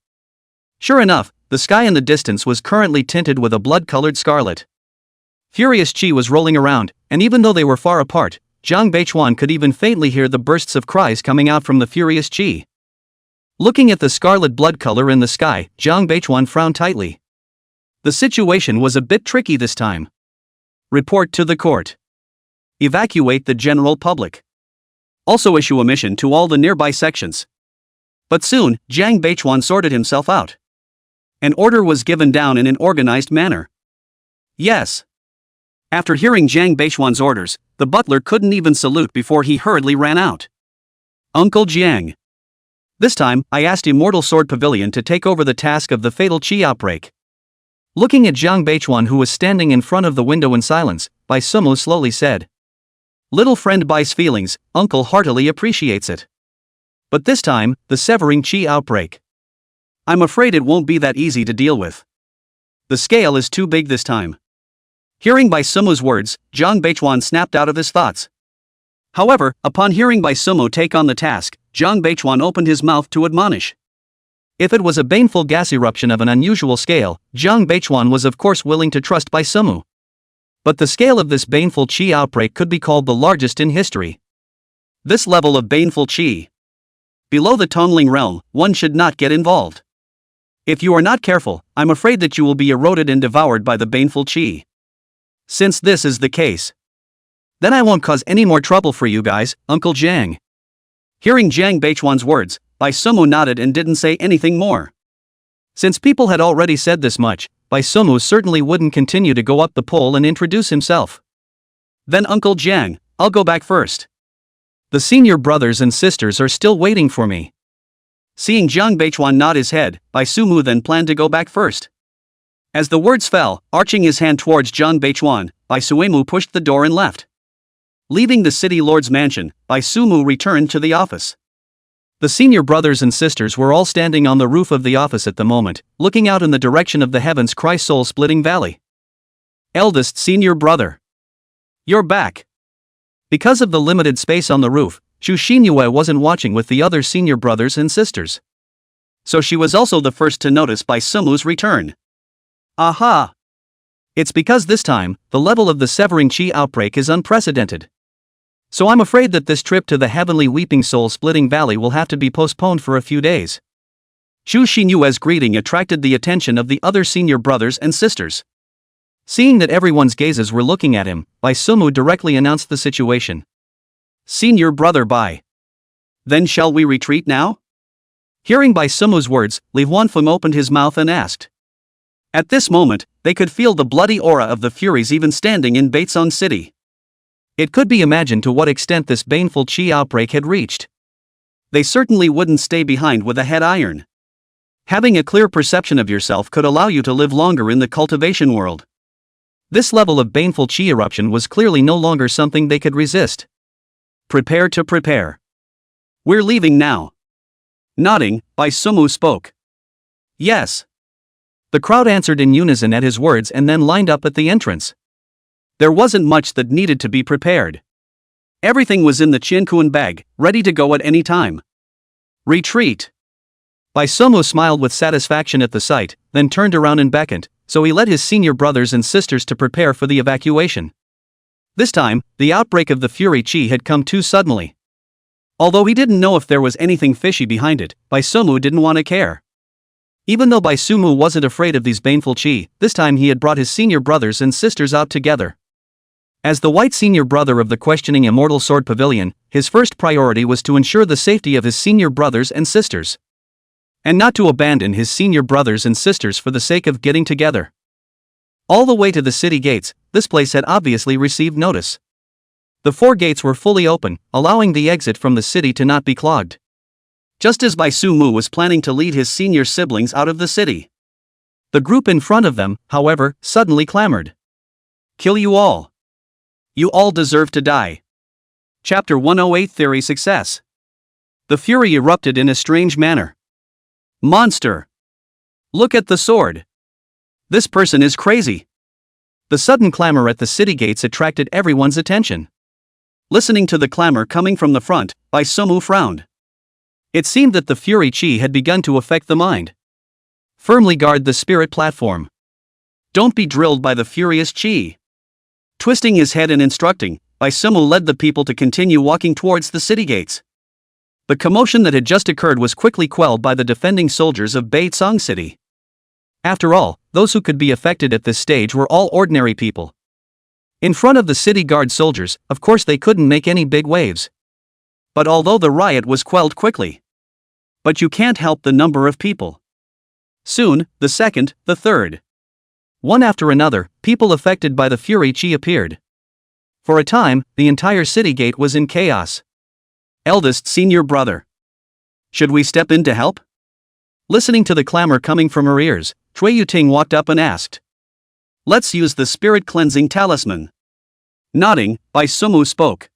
Sure enough, the sky in the distance was currently tinted with a blood-colored scarlet. Furious chi was rolling around, and even though they were far apart, Jiang Beichuan could even faintly hear the bursts of cries coming out from the furious chi. Looking at the scarlet blood color in the sky, Jiang Beichuan frowned tightly. The situation was a bit tricky this time. Report to the court. Evacuate the general public. Also issue a mission to all the nearby sections. But soon, Jiang Beichuan sorted himself out. An order was given down in an organized manner. Yes. After hearing Jiang Beichuan's orders, the butler couldn't even salute before he hurriedly ran out. Uncle Jiang. This time, I asked Immortal Sword Pavilion to take over the task of the fatal chi outbreak. Looking at Jiang Beichuan, who was standing in front of the window in silence, Bai Sumu slowly said, "Little friend Bai's feelings, uncle heartily appreciates it. But this time, the severing chi outbreak. I'm afraid it won't be that easy to deal with. The scale is too big this time." Hearing Bai Sumu's words, Jiang Beichuan snapped out of his thoughts. However, upon hearing Bai Sumu take on the task, Jiang Beichuan opened his mouth to admonish. If it was a baneful gas eruption of an unusual scale, Jiang Beichuan was of course willing to trust Bai Sumu. But the scale of this baneful chi outbreak could be called the largest in history. This level of baneful chi. Below the Tongling realm, one should not get involved. If you are not careful, I'm afraid that you will be eroded and devoured by the baneful chi. Since this is the case, then I won't cause any more trouble for you guys, Uncle Jiang. Hearing Jiang Beichuan's words, Bai Sumu nodded and didn't say anything more. Since people had already said this much, Bai Sumu certainly wouldn't continue to go up the pole and introduce himself. Then Uncle Jiang, I'll go back first. The senior brothers and sisters are still waiting for me. Seeing Jiang Beichuan nod his head, Bai Sumu then planned to go back first. As the words fell, arching his hand towards Jiang Beichuan, Bai Suemu pushed the door and left. Leaving the city lord's mansion, Bai Sumu returned to the office. The senior brothers and sisters were all standing on the roof of the office at the moment, looking out in the direction of the heavens Christ soul-splitting valley. Eldest senior brother. You're back. Because of the limited space on the roof, Xu Xinyue wasn't watching with the other senior brothers and sisters. So she was also the first to notice Bai Sumu's return. Aha! It's because this time, the level of the severing chi outbreak is unprecedented. So I'm afraid that this trip to the heavenly weeping soul-splitting valley will have to be postponed for a few days. Xu Xinyue's greeting attracted the attention of the other senior brothers and sisters. Seeing that everyone's gazes were looking at him, Bai Sumu directly announced the situation. Senior brother Bai. Then shall we retreat now? Hearing Bai Sumu's words, Li Huanfeng opened his mouth and asked. At this moment, they could feel the bloody aura of the Furies even standing in Baitsung City. It could be imagined to what extent this baneful chi outbreak had reached. They certainly wouldn't stay behind with a head iron. Having a clear perception of yourself could allow you to live longer in the cultivation world. This level of baneful chi eruption was clearly no longer something they could resist. Prepare to prepare. We're leaving now. Nodding, Bai Sumu spoke. Yes. The crowd answered in unison at his words and then lined up at the entrance. There wasn't much that needed to be prepared. Everything was in the Qiankuan bag, ready to go at any time. Retreat. Bai Sumu smiled with satisfaction at the sight, then turned around and beckoned, so he led his senior brothers and sisters to prepare for the evacuation. This time, the outbreak of the Fury Chi had come too suddenly. Although he didn't know if there was anything fishy behind it, Baisumu didn't want to care. Even though Baisumu wasn't afraid of these baneful chi, this time he had brought his senior brothers and sisters out together. As the white senior brother of the questioning Immortal Sword Pavilion, his first priority was to ensure the safety of his senior brothers and sisters. And not to abandon his senior brothers and sisters for the sake of getting together. All the way to the city gates, this place had obviously received notice. The 4 gates were fully open, allowing the exit from the city to not be clogged. Just as Baisumu was planning to lead his senior siblings out of the city. The group in front of them, however, suddenly clamored. "Kill you all. You all deserve to die." Chapter 108 Theory Success. The fury erupted in a strange manner. "Monster! Look at the sword. This person is crazy." The sudden clamor at the city gates attracted everyone's attention. Listening to the clamor coming from the front, Baisumu frowned. It seemed that the Fury Chi had begun to affect the mind. Firmly guard the spirit platform. Don't be drilled by the furious Chi. Twisting his head and instructing, Baisumu led the people to continue walking towards the city gates. The commotion that had just occurred was quickly quelled by the defending soldiers of Baitsong City. After all, those who could be affected at this stage were all ordinary people. In front of the city guard soldiers, of course they couldn't make any big waves. But although the riot was quelled quickly. But you can't help the number of people. Soon, the second, the third. One after another, people affected by the Fury Chi appeared. For a time, the entire city gate was in chaos. Eldest senior brother. Should we step in to help? Listening to the clamor coming from her ears, Cui Yuting walked up and asked. Let's use the spirit cleansing talisman. Nodding, Baisumu spoke.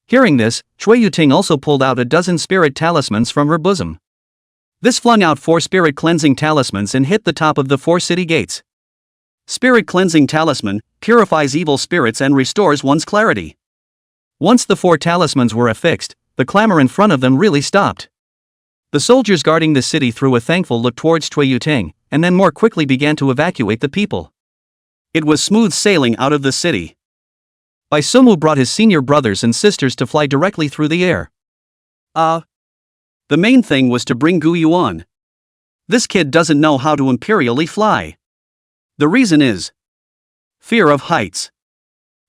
Hearing this, Cui Yuting also pulled out a dozen spirit talismans from her bosom. This flung out 4 spirit cleansing talismans and hit the top of the 4 city gates. Spirit cleansing talisman purifies evil spirits and restores one's clarity. Once the 4 talismans were affixed, the clamor in front of them really stopped. The soldiers guarding the city threw a thankful look towards Cui Yuting, and then more quickly began to evacuate the people. It was smooth sailing out of the city. Baisumu brought his senior brothers and sisters to fly directly through the air. The main thing was to bring Gu Yuan. This kid doesn't know how to imperially fly. The reason is fear of heights.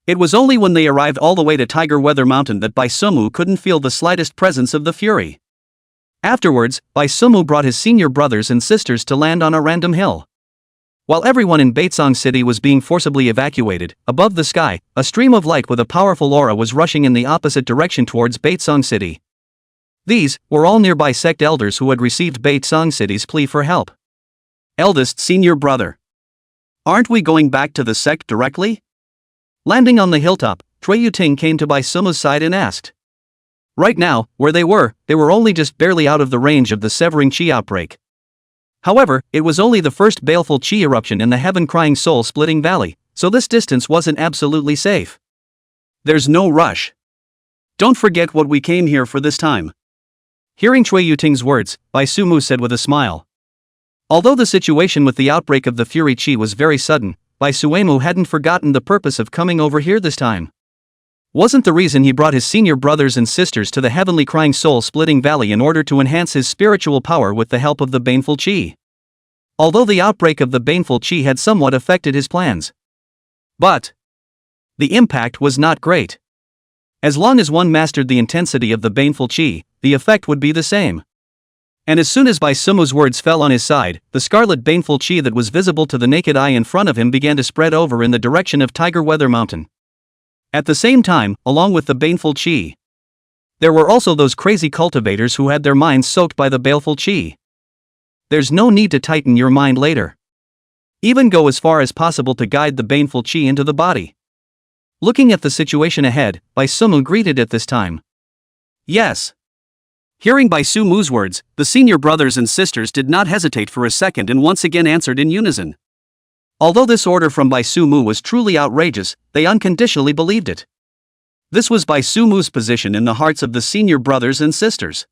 It was only when they arrived all the way to Tiger Weather Mountain that Baisumu couldn't feel the slightest presence of the fury. Afterwards, Baisumu brought his senior brothers and sisters to land on a random hill. While everyone in Baitsong City was being forcibly evacuated, above the sky, a stream of light with a powerful aura was rushing in the opposite direction towards Baitsong City. These were all nearby sect elders who had received Baitsong City's plea for help. Eldest senior brother. Aren't we going back to the sect directly? Landing on the hilltop, Cui Yuting came to Baisumu's side and asked. Right now, where they were only just barely out of the range of the severing chi outbreak. However, it was only the first baleful chi eruption in the heaven-crying soul-splitting valley, so this distance wasn't absolutely safe. There's no rush. Don't forget what we came here for this time. Hearing Cui Yuting's words, Baisumu said with a smile. Although the situation with the outbreak of the Fury Chi was very sudden, Baisumu hadn't forgotten the purpose of coming over here this time. Wasn't the reason he brought his senior brothers and sisters to the heavenly crying soul-splitting valley in order to enhance his spiritual power with the help of the baneful chi? Although the outbreak of the baneful chi had somewhat affected his plans. But the impact was not great. As long as one mastered the intensity of the baneful chi, the effect would be the same. And as soon as Baisumu's words fell on his side, the scarlet baneful chi that was visible to the naked eye in front of him began to spread over in the direction of Tiger Weather Mountain. At the same time, along with the baneful chi, there were also those crazy cultivators who had their minds soaked by the baleful chi. There's no need to tighten your mind later. Even go as far as possible to guide the baneful chi into the body. Looking at the situation ahead, Baisumu greeted at this time. Yes. Hearing Baisumu's words, the senior brothers and sisters did not hesitate for a second and once again answered in unison. Although this order from Baisumu was truly outrageous, they unconditionally believed it. This was Baisumu's position in the hearts of the senior brothers and sisters.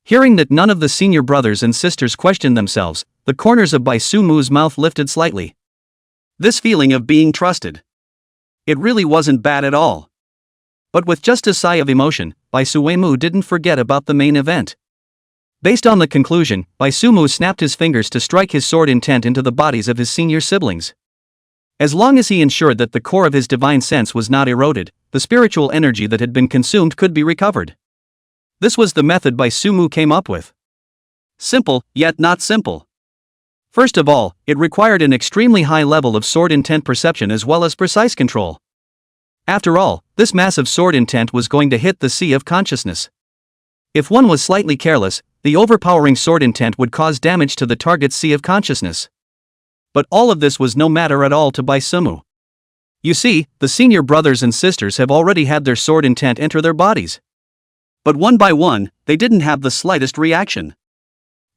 Hearing that none of the senior brothers and sisters questioned themselves, the corners of Baisumu's mouth lifted slightly. This feeling of being trusted. It really wasn't bad at all. But with just a sigh of emotion, Bai Suemu didn't forget about the main event. Based on the conclusion, Bai Suemu snapped his fingers to strike his sword intent into the bodies of his senior siblings. As long as he ensured that the core of his divine sense was not eroded, the spiritual energy that had been consumed could be recovered. This was the method Bai Suemu came up with. Simple, yet not simple. First of all, it required an extremely high level of sword intent perception as well as precise control. After all, this massive sword intent was going to hit the sea of consciousness. If one was slightly careless, the overpowering sword intent would cause damage to the target's sea of consciousness. But all of this was no matter at all to Bai Suemu. You see, the senior brothers and sisters have already had their sword intent enter their bodies. But one by one, they didn't have the slightest reaction.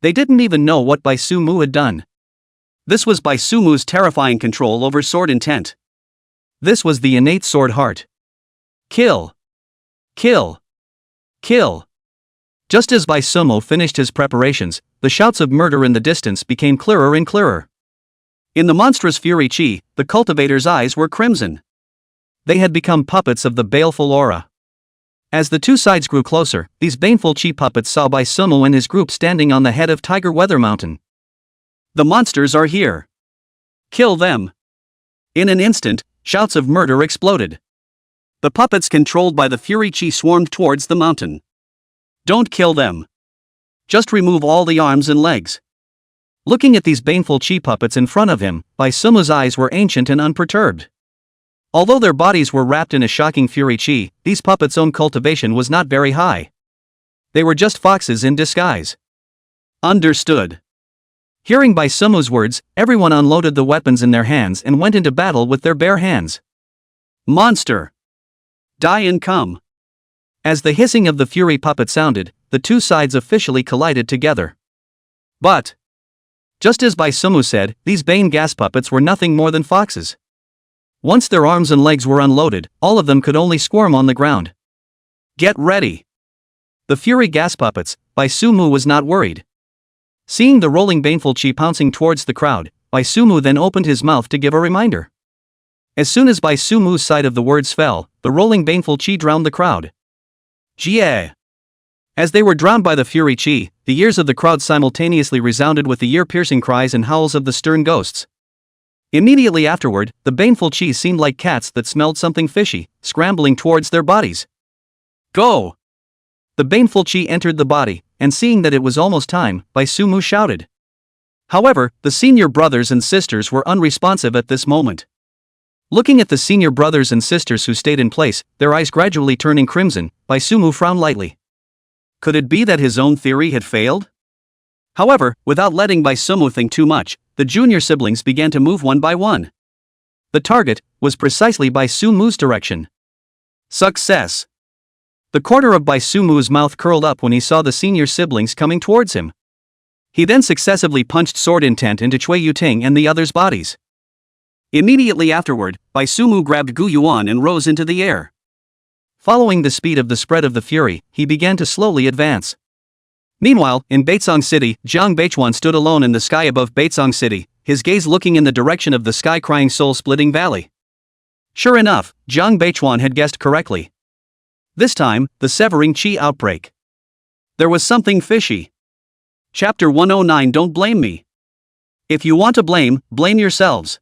They didn't even know what Bai Suemu had done. This was Bai Suemu's terrifying control over sword intent. This was the innate sword heart. Kill. Kill. Kill. Just as Bai Suemu finished his preparations, the shouts of murder in the distance became clearer and clearer. In the monstrous fury chi, the cultivator's eyes were crimson. They had become puppets of the baleful aura. As the two sides grew closer, these baneful chi puppets saw Bai Suemu and his group standing on the head of Tiger Weather Mountain. The monsters are here. Kill them. In an instant, shouts of murder exploded. The puppets controlled by the fury chi swarmed towards the mountain. Don't kill them. Just remove all the arms and legs. Looking at these baneful chi puppets in front of him, Bai Suemu's eyes were ancient and unperturbed. Although their bodies were wrapped in a shocking fury chi, these puppets' own cultivation was not very high. They were just foxes in disguise. Understood. Hearing Bai Suemu's words, everyone unloaded the weapons in their hands and went into battle with their bare hands. Monster! Die and come! As the hissing of the fury puppet sounded, the two sides officially collided together. But, just as Bai Suemu said, these bane gas puppets were nothing more than foxes. Once their arms and legs were unloaded, all of them could only squirm on the ground. Get ready! The fury gas puppets, Bai Suemu was not worried. Seeing the rolling baneful chi pouncing towards the crowd, Bai Suemu then opened his mouth to give a reminder. As soon as Bai Suemu's side of the words fell, the rolling baneful chi drowned the crowd. Jie! As they were drowned by the fury chi, the ears of the crowd simultaneously resounded with the ear-piercing cries and howls of the stern ghosts. Immediately afterward, the baneful chi seemed like cats that smelled something fishy, scrambling towards their bodies. Go! The baneful chi entered the body, and seeing that it was almost time, Bai Suemu shouted. However, the senior brothers and sisters were unresponsive at this moment. Looking at the senior brothers and sisters who stayed in place, their eyes gradually turning crimson, Bai Suemu frowned lightly. Could it be that his own theory had failed? However, without letting Bai Suemu think too much, the junior siblings began to move one by one. The target was precisely Bai Suemu's direction. Success! The corner of Bai Suemu's mouth curled up when he saw the senior siblings coming towards him. He then successively punched sword intent into Cui Yuting and the others' bodies. Immediately afterward, Bai Suemu grabbed Gu Yuan and rose into the air. Following the speed of the spread of the fury, he began to slowly advance. Meanwhile, in Baitsong City, Jiang Beichuan stood alone in the sky above Baitsong City, his gaze looking in the direction of the sky-crying soul-splitting valley. Sure enough, Jiang Beichuan had guessed correctly. This time, the severing chi outbreak. There was something fishy. Chapter 109. Don't blame me. If you want to blame, blame yourselves.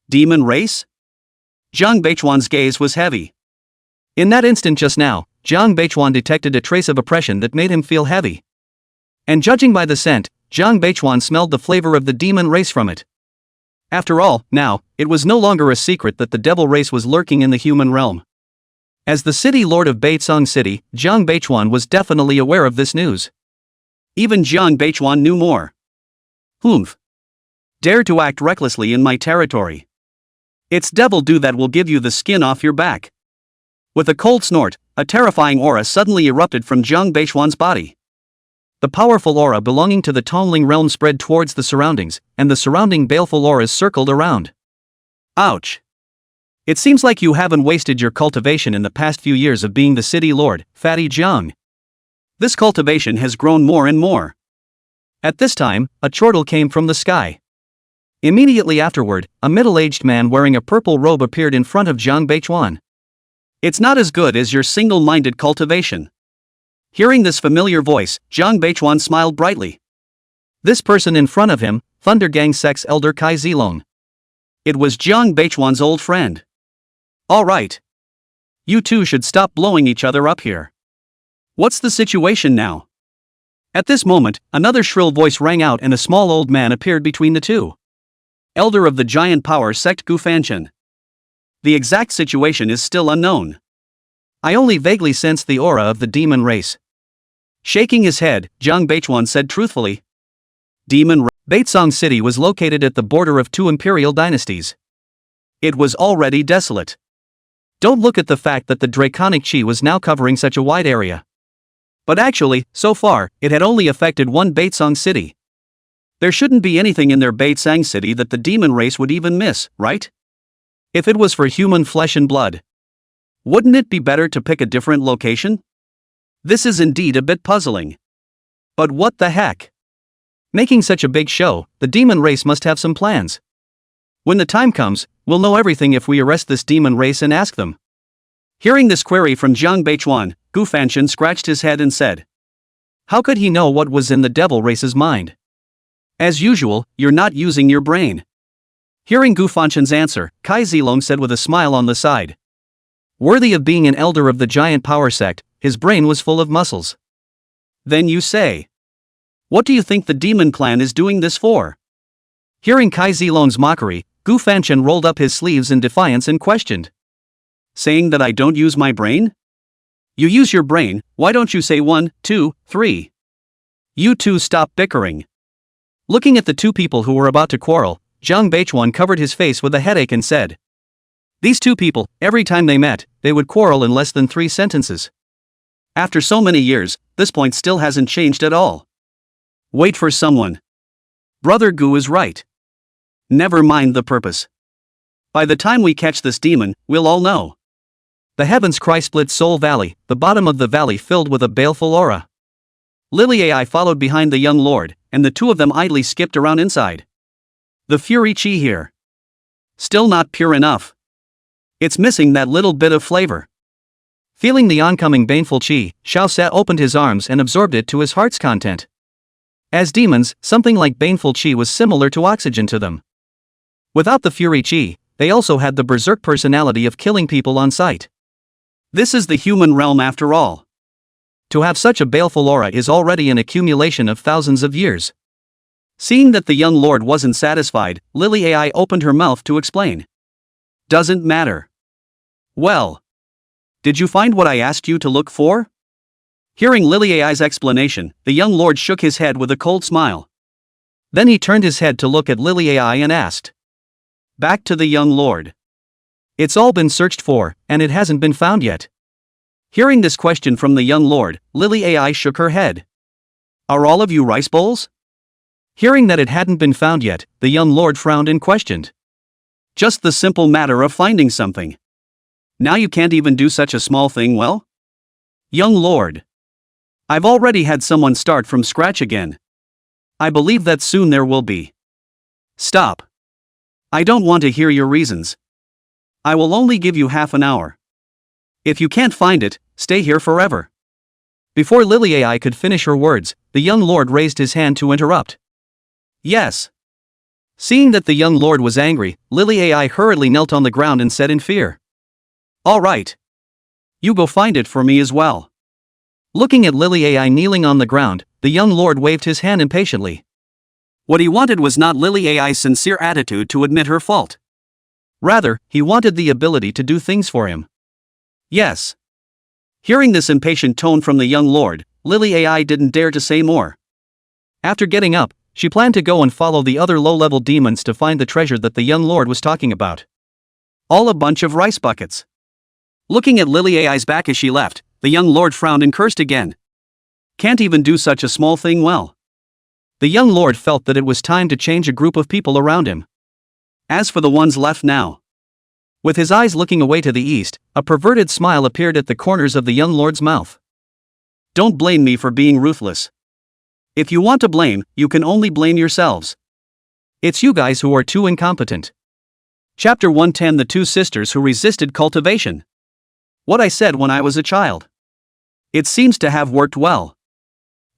Demon race? Jiang Beichuan's gaze was heavy. In that instant just now, Jiang Beichuan detected a trace of oppression that made him feel heavy. And judging by the scent, Jiang Beichuan smelled the flavor of the demon race from it. After all, now, it was no longer a secret that the devil race was lurking in the human realm. As the city lord of Baitsong City, Jiang Beichuan was definitely aware of this news. Even Jiang Beichuan knew more. Humph. Dare to act recklessly in my territory. It's devil do that will give you the skin off your back. With a cold snort, a terrifying aura suddenly erupted from Jiang Beichuan's body. The powerful aura belonging to the Tongling realm spread towards the surroundings, and the surrounding baleful auras circled around. Ouch. It seems like you haven't wasted your cultivation in the past few years of being the city lord, Fatty Jiang. This cultivation has grown more and more. At this time, a chortle came from the sky. Immediately afterward, a middle-aged man wearing a purple robe appeared in front of Jiang Beichuan. It's not as good as your single-minded cultivation. Hearing this familiar voice, Jiang Beichuan smiled brightly. This person in front of him, Thunder Gang Sect's elder Kai Zilong. It was Jiang Beichuan's old friend. All right. You two should stop blowing each other up here. What's the situation now? At this moment, another shrill voice rang out and a small old man appeared between the two. Elder of the Giant Power Sect Gu Fanchen. The exact situation is still unknown. I only vaguely sensed the aura of the demon race. Shaking his head, Jiang Beichuan said truthfully. Demon race. Baitsong City was located at the border of two imperial dynasties. It was already desolate. Don't look at the fact that the draconic chi was now covering such a wide area. But actually, so far, it had only affected one Baitsong city. There shouldn't be anything in their Baitsang city that the demon race would even miss, right? If it was for human flesh and blood, wouldn't it be better to pick a different location? This is indeed a bit puzzling. But what the heck? Making such a big show, the demon race must have some plans. When the time comes, we'll know everything if we arrest this demon race and ask them. Hearing this query from Jiang Beichuan, Gu Fanchen scratched his head and said. How could he know what was in the devil race's mind? As usual, you're not using your brain. Hearing Gu Fanchen's answer, Kai Zilong said with a smile on the side. Worthy of being an elder of the Giant Power Sect, his brain was full of muscles. Then you say. What do you think the demon clan is doing this for? Hearing Kai Zilong's mockery, Gu Fanchen rolled up his sleeves in defiance and questioned. Saying that I don't use my brain? You use your brain, why don't you say 1, 2, 3? You two stop bickering. Looking at the two people who were about to quarrel, Jiang Beichuan covered his face with a headache and said. These two people, every time they met, they would quarrel in less than 3 sentences. After so many years, this point still hasn't changed at all. Wait for someone. Brother Gu is right. Never mind the purpose. By the time we catch this demon, we'll all know. The heavens cry split Soul Valley, the bottom of the valley filled with a baleful aura. Lily AI followed behind the young lord, and the two of them idly skipped around inside. The fury chi here. Still not pure enough. It's missing that little bit of flavor. Feeling the oncoming baneful chi, Xiao Sa opened his arms and absorbed it to his heart's content. As demons, something like baneful chi was similar to oxygen to them. Without the fury chi, they also had the berserk personality of killing people on sight. This is the human realm after all. To have such a baleful aura is already an accumulation of thousands of years. Seeing that the young lord wasn't satisfied, Lily AI opened her mouth to explain. Doesn't matter. Well. Did you find what I asked you to look for? Hearing Lily AI's explanation, the young lord shook his head with a cold smile. Then he turned his head to look at Lily AI and asked. Back to the young lord. It's all been searched for, and it hasn't been found yet. Hearing this question from the young lord, Lily AI shook her head. Are all of you rice bowls? Hearing that it hadn't been found yet, the young lord frowned and questioned. Just the simple matter of finding something. Now you can't even do such a small thing well? Young lord. I've already had someone start from scratch again. I believe that soon there will be. Stop. I don't want to hear your reasons. I will only give you half an hour. If you can't find it, stay here forever. Before Lily AI could finish her words, the young lord raised his hand to interrupt. Yes. Seeing that the young lord was angry, Lily AI hurriedly knelt on the ground and said in fear. All right. You go find it for me as well. Looking at Lily AI kneeling on the ground, the young lord waved his hand impatiently. What he wanted was not Lily AI's sincere attitude to admit her fault. Rather, he wanted the ability to do things for him. Yes. Hearing this impatient tone from the young lord, Lily AI didn't dare to say more. After getting up, she planned to go and follow the other low-level demons to find the treasure that the young lord was talking about. All a bunch of rice buckets. Looking at Lily AI's back as she left, the young lord frowned and cursed again. Can't even do such a small thing well. The young lord felt that it was time to change a group of people around him. As for the ones left now. With his eyes looking away to the east, a perverted smile appeared at the corners of the young lord's mouth. Don't blame me for being ruthless. If you want to blame, you can only blame yourselves. It's you guys who are too incompetent. Chapter 110, The Two Sisters Who Resisted Cultivation. What I said when I was a child. It seems to have worked well.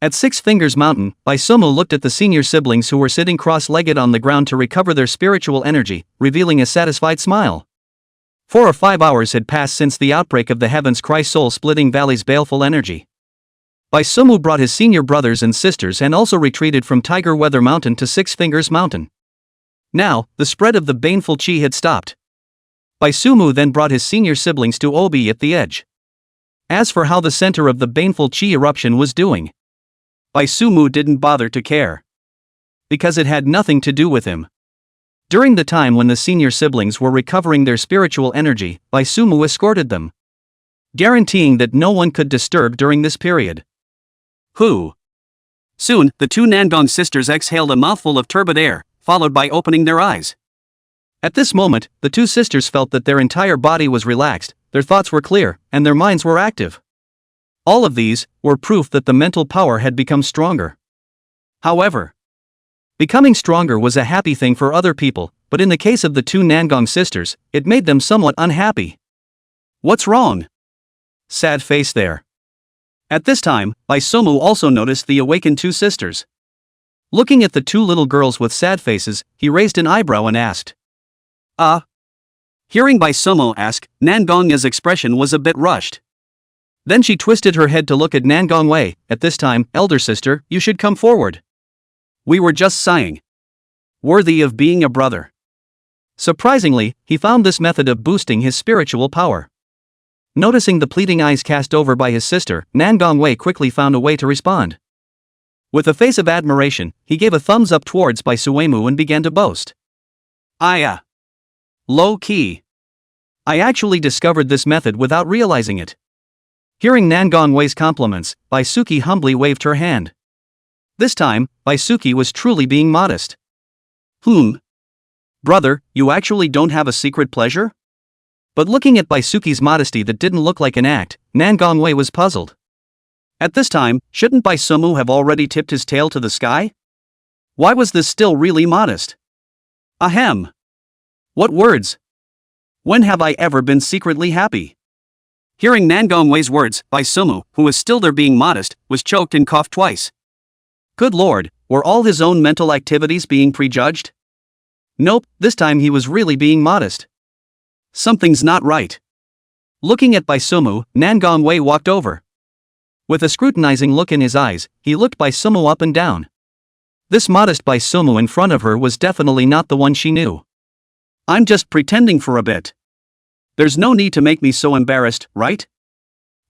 At Six Fingers Mountain, Baisumu looked at the senior siblings who were sitting cross-legged on the ground to recover their spiritual energy, revealing a satisfied smile. 4 or 5 hours had passed since the outbreak of the Heavens Cry soul-splitting valley's baleful energy. Baisumu brought his senior brothers and sisters and also retreated from Tiger Weather Mountain to Six Fingers Mountain. Now, the spread of the baneful chi had stopped. Baisumu then brought his senior siblings to Obi at the edge. As for how the center of the baneful chi eruption was doing, Baisumu didn't bother to care. Because it had nothing to do with him. During the time when the senior siblings were recovering their spiritual energy, Baisumu escorted them, guaranteeing that no one could disturb during this period. Soon, the two Nangong sisters exhaled a mouthful of turbid air, followed by opening their eyes. At this moment, the two sisters felt that their entire body was relaxed, their thoughts were clear, and their minds were active. All of these were proof that the mental power had become stronger. However, becoming stronger was a happy thing for other people, but in the case of the two Nangong sisters, it made them somewhat unhappy. What's wrong? Sad face there. At this time, Baisumu also noticed the awakened two sisters. Looking at the two little girls with sad faces, he raised an eyebrow and asked, Hearing Baisumu ask, Nangong's expression was a bit rushed. Then she twisted her head to look at Nangong Wei. At this time, elder sister, you should come forward. We were just sighing. Worthy of being a brother. Surprisingly, he found this method of boosting his spiritual power. Noticing the pleading eyes cast over by his sister, Nangong Wei quickly found a way to respond. With a face of admiration, he gave a thumbs up towards Baisumu and began to boast. Low key. I actually discovered this method without realizing it. Hearing Nangong Wei's compliments, Baisuki humbly waved her hand. This time, Baisuki was truly being modest. Brother, you actually don't have a secret pleasure? But looking at Baisuki's modesty that didn't look like an act, Nangong Wei was puzzled. At this time, shouldn't Baisumu have already tipped his tail to the sky? Why was this still really modest? Ahem. What words? When have I ever been secretly happy? Hearing Nangong Wei's words, Baisumu, who was still there being modest, was choked and coughed twice. Good lord, were all his own mental activities being prejudged? Nope, this time he was really being modest. Something's not right. Looking at Baisumu, Nangong Wei walked over. With a scrutinizing look in his eyes, he looked Baisumu up and down. This modest Baisumu in front of her was definitely not the one she knew. I'm just pretending for a bit. There's no need to make me so embarrassed, right?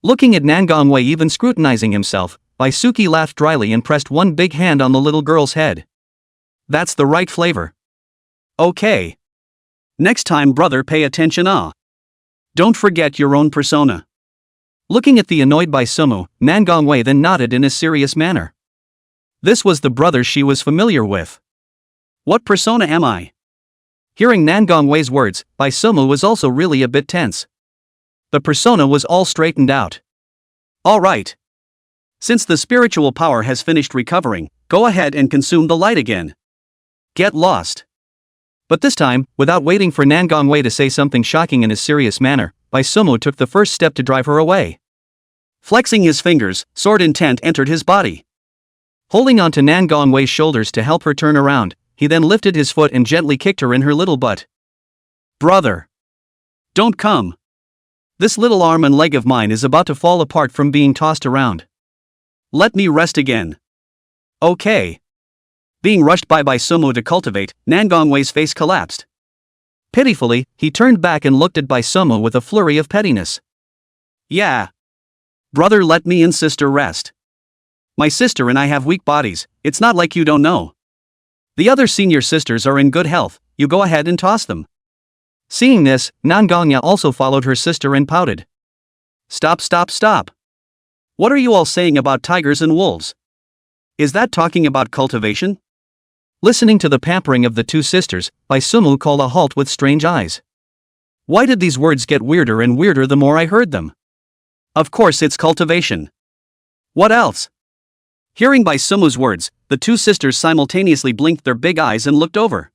Looking at Nangong Wei even scrutinizing himself, Baisuki laughed dryly and pressed one big hand on the little girl's head. That's the right flavor. Okay. Next time, brother, pay attention. Don't forget your own persona. Looking at the annoyed Baisumu, Nangong Wei then nodded in a serious manner. This was the brother she was familiar with. What persona am I? Hearing Nangong Wei's words, Baisumu was also really a bit tense. The persona was all straightened out. All right. Since the spiritual power has finished recovering, go ahead and consume the light again. Get lost. But this time, without waiting for Nangong Wei to say something shocking in a serious manner, Baisumu took the first step to drive her away. Flexing his fingers, sword intent entered his body. Holding onto Nangong Wei's shoulders to help her turn around, he then lifted his foot and gently kicked her in her little butt. Brother! Don't come! This little arm and leg of mine is about to fall apart from being tossed around. Let me rest again. Okay. Being rushed by Baisumu to cultivate, Nangong Wei's face collapsed. Pitifully, he turned back and looked at Baisumu with a flurry of pettiness. Yeah. Brother, let me and sister rest. My sister and I have weak bodies, it's not like you don't know. The other senior sisters are in good health, you go ahead and toss them. Seeing this, Nangongya also followed her sister and pouted. Stop. What are you all saying about tigers and wolves? Is that talking about cultivation? Listening to the pampering of the two sisters, Baisumu called a halt with strange eyes. Why did these words get weirder and weirder the more I heard them? Of course it's cultivation. What else? Hearing Bai Sumu's words, the two sisters simultaneously blinked their big eyes and looked over.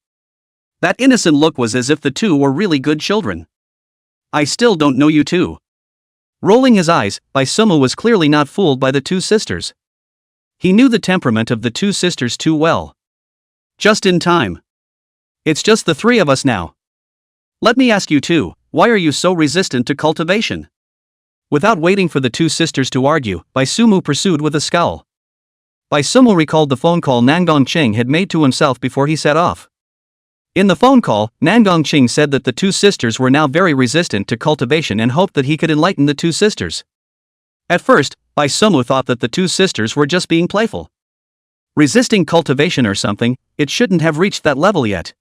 That innocent look was as if the two were really good children. I still don't know you two. Rolling his eyes, Bai Sumu was clearly not fooled by the two sisters. He knew the temperament of the two sisters too well. Just in time. It's just the three of us now. Let me ask you two, why are you so resistant to cultivation? Without waiting for the two sisters to argue, Bai Sumu pursued with a scowl. Bai Sumu recalled the phone call Nangong Ching had made to himself before he set off. In the phone call, Nangong Ching said that the two sisters were now very resistant to cultivation and hoped that he could enlighten the two sisters. At first, Bai Sumu thought that the two sisters were just being playful. Resisting cultivation or something, it shouldn't have reached that level yet.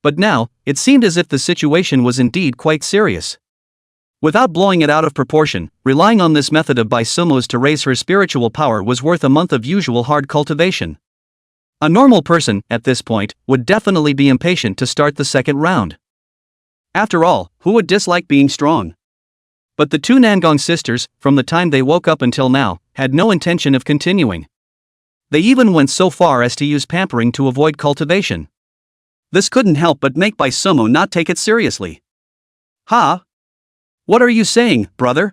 But now, it seemed as if the situation was indeed quite serious. Without blowing it out of proportion, relying on this method of Bai Sumu's to raise her spiritual power was worth a month of usual hard cultivation. A normal person, at this point, would definitely be impatient to start the second round. After all, who would dislike being strong? But the two Nangong sisters, from the time they woke up until now, had no intention of continuing. They even went so far as to use pampering to avoid cultivation. This couldn't help but make Bai Sumu not take it seriously. Ha! Huh? What are you saying, brother?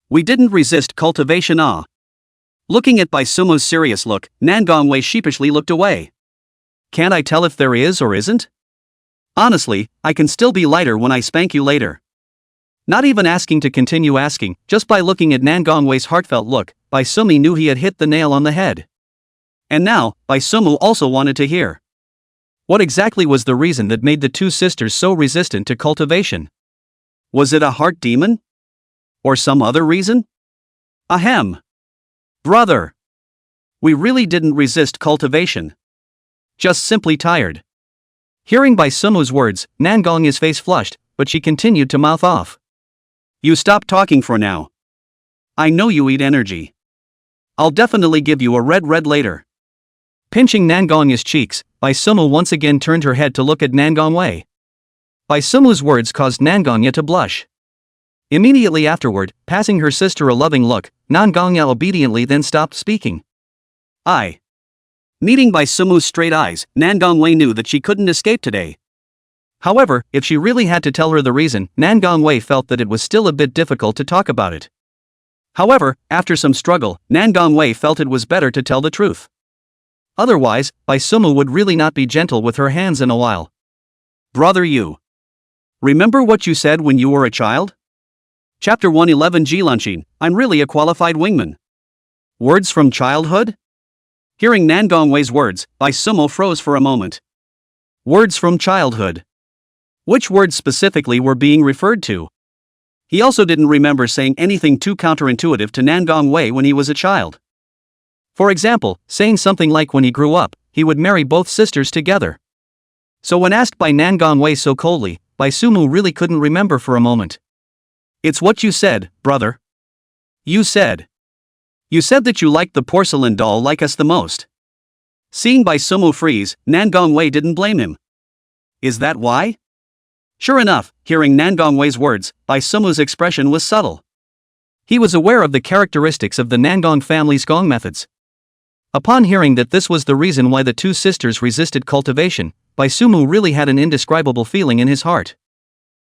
We didn't resist cultivation. Looking at Bai Sumu's serious look, Nangong Wei sheepishly looked away. Can't I tell if there is or isn't? Honestly, I can still be lighter when I spank you later. Not even asking to continue asking, just by looking at Nangong Wei's heartfelt look, Bai Sumu knew he had hit the nail on the head. And now, Bai Sumu also wanted to hear. What exactly was the reason that made the two sisters so resistant to cultivation? Was it a heart demon? Or some other reason? Ahem. Brother. We really didn't resist cultivation. Just simply tired. Hearing Bai Sumu's words, Nangong's face flushed, but she continued to mouth off. You stop talking for now. I know you eat energy. I'll definitely give you a red later. Pinching Nangong's cheeks, Bai Sumu once again turned her head to look at Nangong Wei. Bai Sumu's words caused Nangongya to blush. Immediately afterward, passing her sister a loving look, Nangongya obediently then stopped speaking. Meeting Bai Sumu's straight eyes, Nangong Wei knew that she couldn't escape today. However, if she really had to tell her the reason, Nangong Wei felt that it was still a bit difficult to talk about it. However, after some struggle, Nangong Wei felt it was better to tell the truth. Otherwise, Bai Sumu would really not be gentle with her hands in a while. Brother, you. Remember what you said when you were a child? Chapter 111 Jilanshin, I'm really a qualified wingman. Words from childhood? Hearing Nangong Wei's words, Bai Sumu froze for a moment. Words from childhood. Which words specifically were being referred to? He also didn't remember saying anything too counterintuitive to Nangong Wei when he was a child. For example, saying something like when he grew up, he would marry both sisters together. So when asked by Nangong Wei so coldly, Bai Sumu really couldn't remember for a moment. It's what you said, brother. You said that you liked the porcelain doll like us the most. Seeing Bai Sumu freeze, Nangong Wei didn't blame him. Is that why? Sure enough, hearing Nangong Wei's words, Bai Sumu's expression was subtle. He was aware of the characteristics of the Nangong family's gong methods. Upon hearing that this was the reason why the two sisters resisted cultivation, Bai Sumu really had an indescribable feeling in his heart.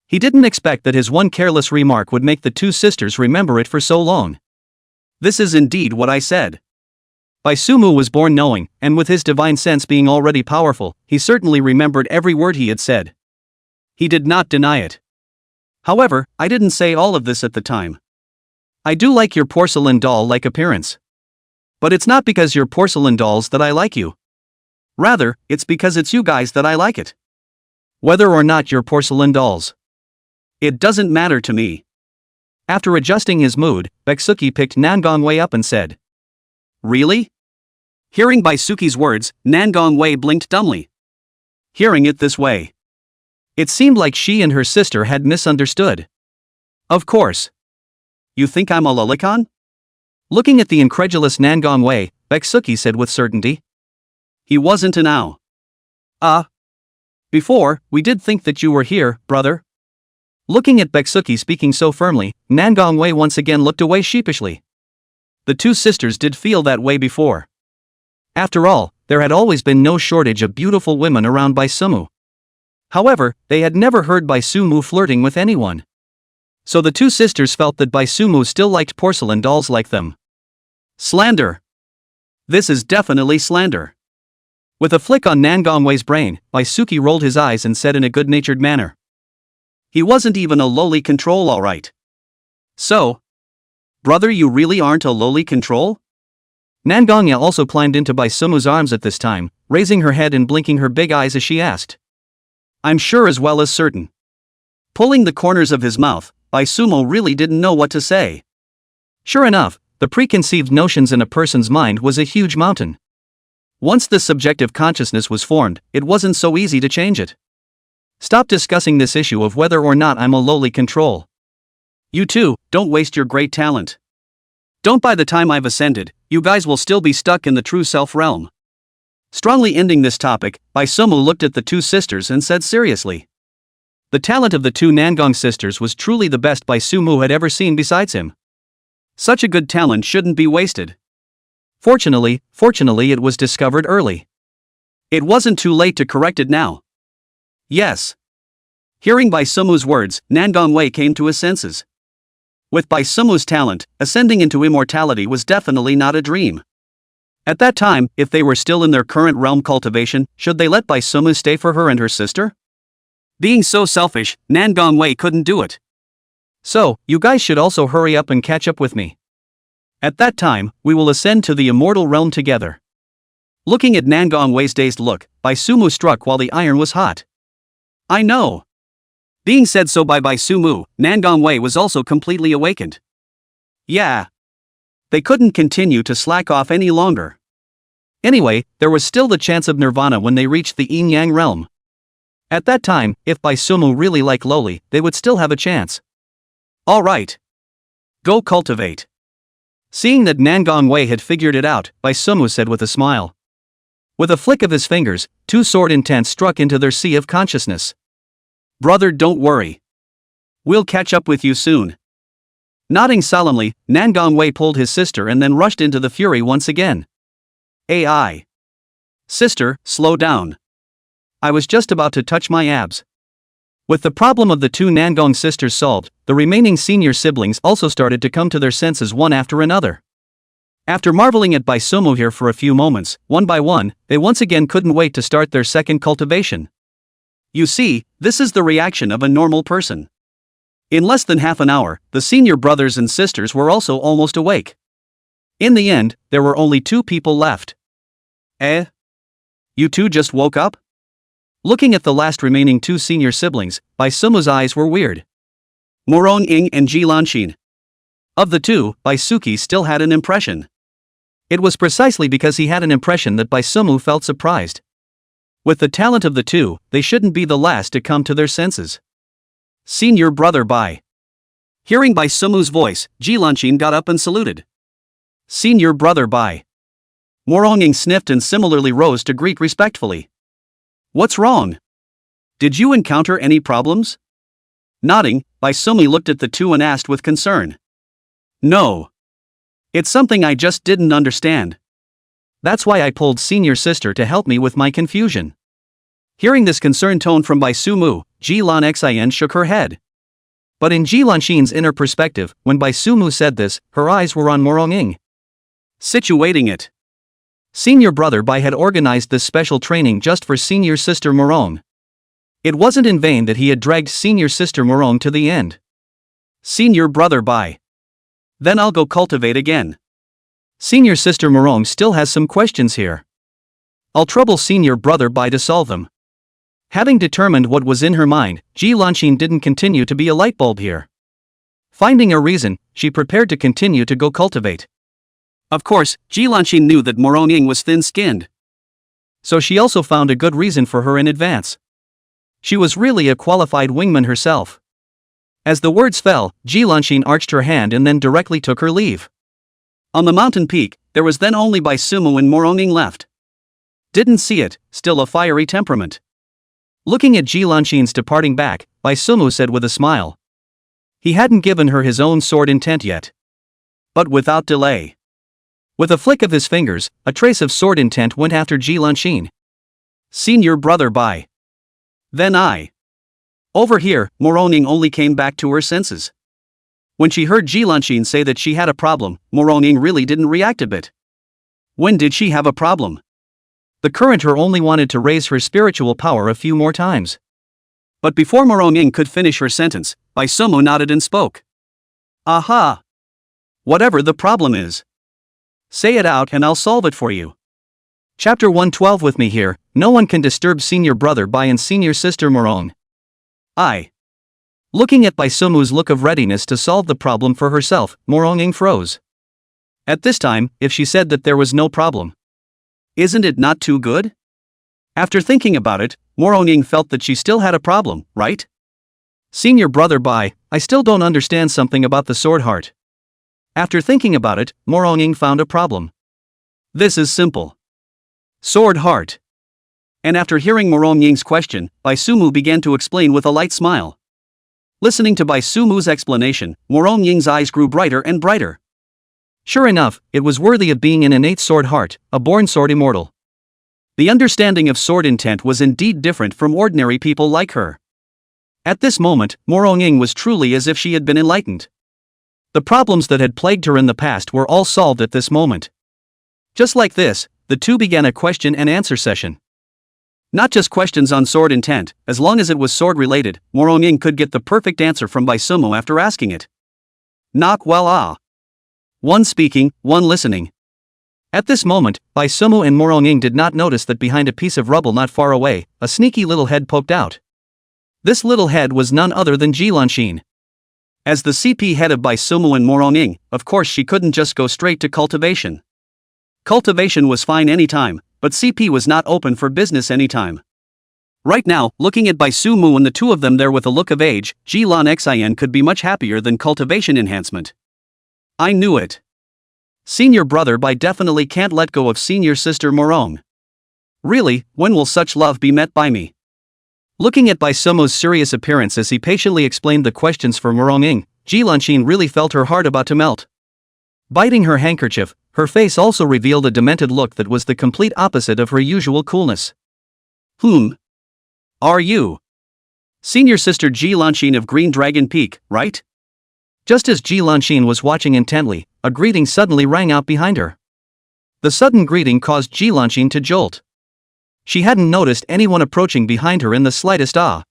He didn't expect that his one careless remark would make the two sisters remember it for so long. This is indeed what I said. Bai Sumu was born knowing, and with his divine sense being already powerful, he certainly remembered every word he had said. He did not deny it. However, I didn't say all of this at the time. I do like your porcelain doll-like appearance. But it's not because you're porcelain dolls that I like you. Rather, it's because it's you guys that I like it. Whether or not you're porcelain dolls. It doesn't matter to me. After adjusting his mood, Baeksuki picked Nangong Wei up and said, Really? Hearing Baeksuki's words, Nangong Wei blinked dumbly. Hearing it this way, it seemed like she and her sister had misunderstood. Of course. You think I'm a lolicon? Looking at the incredulous Nangong Wei, Baeksuki said with certainty. He wasn't an ow. Before, we did think that you were here, brother. Looking at Baeksuki speaking so firmly, Nangong Wei once again looked away sheepishly. The two sisters did feel that way before. After all, there had always been no shortage of beautiful women around Bai Sumu. However, they had never heard Bai Sumu flirting with anyone. So the two sisters felt that Bai Sumu still liked porcelain dolls like them. Slander. This is definitely slander. With a flick on Nan Gongwei's brain, Baisuki rolled his eyes and said in a good-natured manner. He wasn't even a lowly control, alright. So, brother, you really aren't a lowly control? Nan Gongya also climbed into Bai Sumu's arms at this time, raising her head and blinking her big eyes as she asked. I'm sure as well as certain. Pulling the corners of his mouth, Bai Sumo really didn't know what to say. Sure enough, the preconceived notions in a person's mind was a huge mountain. Once this subjective consciousness was formed, it wasn't so easy to change it. Stop discussing this issue of whether or not I'm a lowly control. You two, don't waste your great talent. Don't by the time I've ascended, you guys will still be stuck in the true self realm. Strongly ending this topic, Bai Sumu looked at the two sisters and said seriously. The talent of the two Nangong sisters was truly the best Bai Sumu had ever seen besides him. Such a good talent shouldn't be wasted. Fortunately, it was discovered early. It wasn't too late to correct it now. Yes. Hearing Bai Sumu's words, Nan Gongwei came to his senses. With Bai Sumu's talent, ascending into immortality was definitely not a dream. At that time, if they were still in their current realm cultivation, should they let Bai Sumu stay for her and her sister? Being so selfish, Nan Gongwei couldn't do it. So, you guys should also hurry up and catch up with me. At that time, we will ascend to the immortal realm together. Looking at Nan Gongwei's dazed look, Bai Sumu struck while the iron was hot. I know. Being said so by Bai Sumu, Nan Gongwei was also completely awakened. Yeah. They couldn't continue to slack off any longer. Anyway, there was still the chance of nirvana when they reached the yin-yang realm. At that time, if Bai Sumu really liked lowly, they would still have a chance. Alright. Go cultivate. Seeing that Nan Gongwei had figured it out, Bai Sumu said with a smile. With a flick of his fingers, two sword intents struck into their sea of consciousness. Brother, don't worry. We'll catch up with you soon. Nodding solemnly, Nan Gongwei pulled his sister and then rushed into the fury once again. AI. Sister, slow down. I was just about to touch my abs. With the problem of the two Nangong sisters solved, the remaining senior siblings also started to come to their senses one after another. After marveling at Bai Sumu here for a few moments, one by one, they once again couldn't wait to start their second cultivation. You see, this is the reaction of a normal person. In less than half an hour, the senior brothers and sisters were also almost awake. In the end, there were only two people left. Eh? You two just woke up? Looking at the last remaining two senior siblings, Bai Sumu's eyes were weird. Morong Ing and Ji Lanshin. Of the two, Baisuki still had an impression. It was precisely because he had an impression that Bai Sumu felt surprised. With the talent of the two, they shouldn't be the last to come to their senses. Senior brother Bai. Hearing Bai Sumu's voice, Ji Lanshin got up and saluted. Senior brother Bai. Moronging sniffed and similarly rose to greet respectfully. What's wrong? Did you encounter any problems? Nodding, Bai Sumi looked at the two and asked with concern. No. It's something I just didn't understand. That's why I pulled senior sister to help me with my confusion. Hearing this concerned tone from Bai Sumu, Ji Lan Xin shook her head. But in Ji Lanshin's inner perspective, when Bai Sumu said this, her eyes were on Moronging. Situating it. Senior brother Bai had organized this special training just for senior sister Morong. It wasn't in vain that he had dragged senior sister Morong to the end. Senior brother Bai. Then I'll go cultivate again. Senior sister Morong still has some questions here. I'll trouble senior brother Bai to solve them. Having determined what was in her mind, Ji Lanshin didn't continue to be a light bulb here. Finding a reason, she prepared to continue to go cultivate. Of course, Ji Lanshin knew that Moronging was thin-skinned. So she also found a good reason for her in advance. She was really a qualified wingman herself. As the words fell, Ji Lanshin arched her hand and then directly took her leave. On the mountain peak, there was then only Bai Sumu and Moronging left. Didn't see it, still a fiery temperament. Looking at Ji Lanshin's departing back, Bai Sumu said with a smile. He hadn't given her his own sword intent yet. But without delay. With a flick of his fingers, a trace of sword intent went after Ji Lanxin. Senior brother bye. Then I. Over here, Moroning only came back to her senses. When she heard Ji Lanxin say that she had a problem, Moroning really didn't react a bit. When did she have a problem? The current her only wanted to raise her spiritual power a few more times. But before Moroning could finish her sentence, Bai Sumu nodded and spoke. Aha! Whatever the problem is. Say it out and I'll solve it for you. Chapter 112. With me here, no one can disturb senior brother Bai and senior sister Morong. Looking at Bai Sumu's look of readiness to solve the problem for herself, Morong froze. At this time, if she said that there was no problem, isn't it not too good? After thinking about it, Moroning felt that she still had a problem, right? Senior brother Bai, I still don't understand something about the sword heart. After thinking about it, Moroning found a problem. This is simple. Sword heart. And after hearing Morong's question, Bai Sumu began to explain with a light smile. Listening to Bai Sumu's explanation, Morong's eyes grew brighter and brighter. Sure enough, it was worthy of being an innate sword heart, a born sword immortal. The understanding of sword intent was indeed different from ordinary people like her. At this moment, Morong was truly as if she had been enlightened. The problems that had plagued her in the past were all solved at this moment. Just like this, the two began a question and answer session. Not just questions on sword intent, as long as it was sword related, Morong could get the perfect answer from Bai Sumu after asking it. Knock well. One speaking, one listening. At this moment, Bai Sumu and Morong did not notice that behind a piece of rubble not far away, a sneaky little head poked out. This little head was none other than Ji Lanxin. As the CP head of Bai Sumu and Morong, of course she couldn't just go straight to cultivation. Cultivation was fine anytime, but CP was not open for business anytime. Right now, looking at Bai Sumu and the two of them there with a look of age, Ji Lanxin could be much happier than cultivation enhancement. I knew it. Senior brother Bai definitely can't let go of senior sister Morong. Really, when will such love be met by me? Looking at Bai Sumu's serious appearance as he patiently explained the questions for Morong, Ji Lanxin really felt her heart about to melt. Biting her handkerchief, her face also revealed a demented look that was the complete opposite of her usual coolness. Whom are you? Senior sister Ji Lanxin of Green Dragon Peak, right? Just as Ji Lanxin was watching intently, a greeting suddenly rang out behind her. The sudden greeting caused Ji Lanxin to jolt. She hadn't noticed anyone approaching behind her in the slightest awe.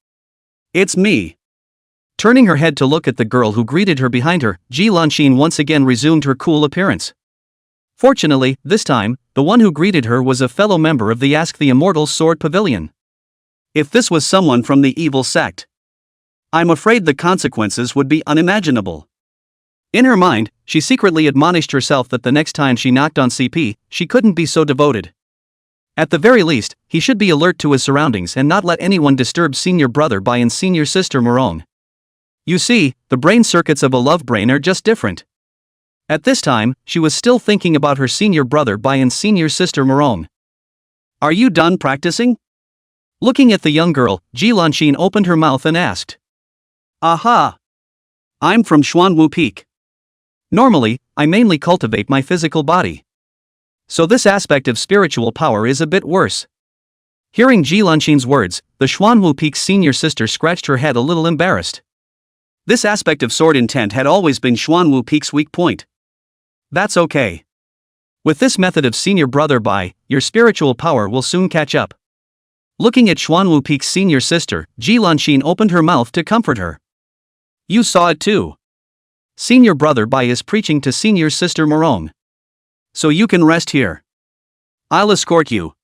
It's me. Turning her head to look at the girl who greeted her behind her, Ji Lanxin once again resumed her cool appearance. Fortunately, this time, the one who greeted her was a fellow member of the Ask the Immortal Sword Pavilion. If this was someone from the evil sect, I'm afraid the consequences would be unimaginable. In her mind, she secretly admonished herself that the next time she knocked on CP, she couldn't be so devoted. At the very least, he should be alert to his surroundings and not let anyone disturb senior brother Bai and senior sister Morong. You see, the brain circuits of a love brain are just different. At this time, she was still thinking about her senior brother Bai and senior sister Morong. Are you done practicing? Looking at the young girl, Ji Lanxin opened her mouth and asked. Aha! I'm from Xuanwu Peak. Normally, I mainly cultivate my physical body. So this aspect of spiritual power is a bit worse. Hearing Ji Lanxin's words, the Xuanwu Peak's senior sister scratched her head a little embarrassed. This aspect of sword intent had always been Xuanwu Peak's weak point. That's okay. With this method of senior brother Bai, your spiritual power will soon catch up. Looking at Xuanwu Peak's senior sister, Ji Lanxin opened her mouth to comfort her. You saw it too. Senior brother Bai is preaching to senior sister Morong. So you can rest here. I'll escort you.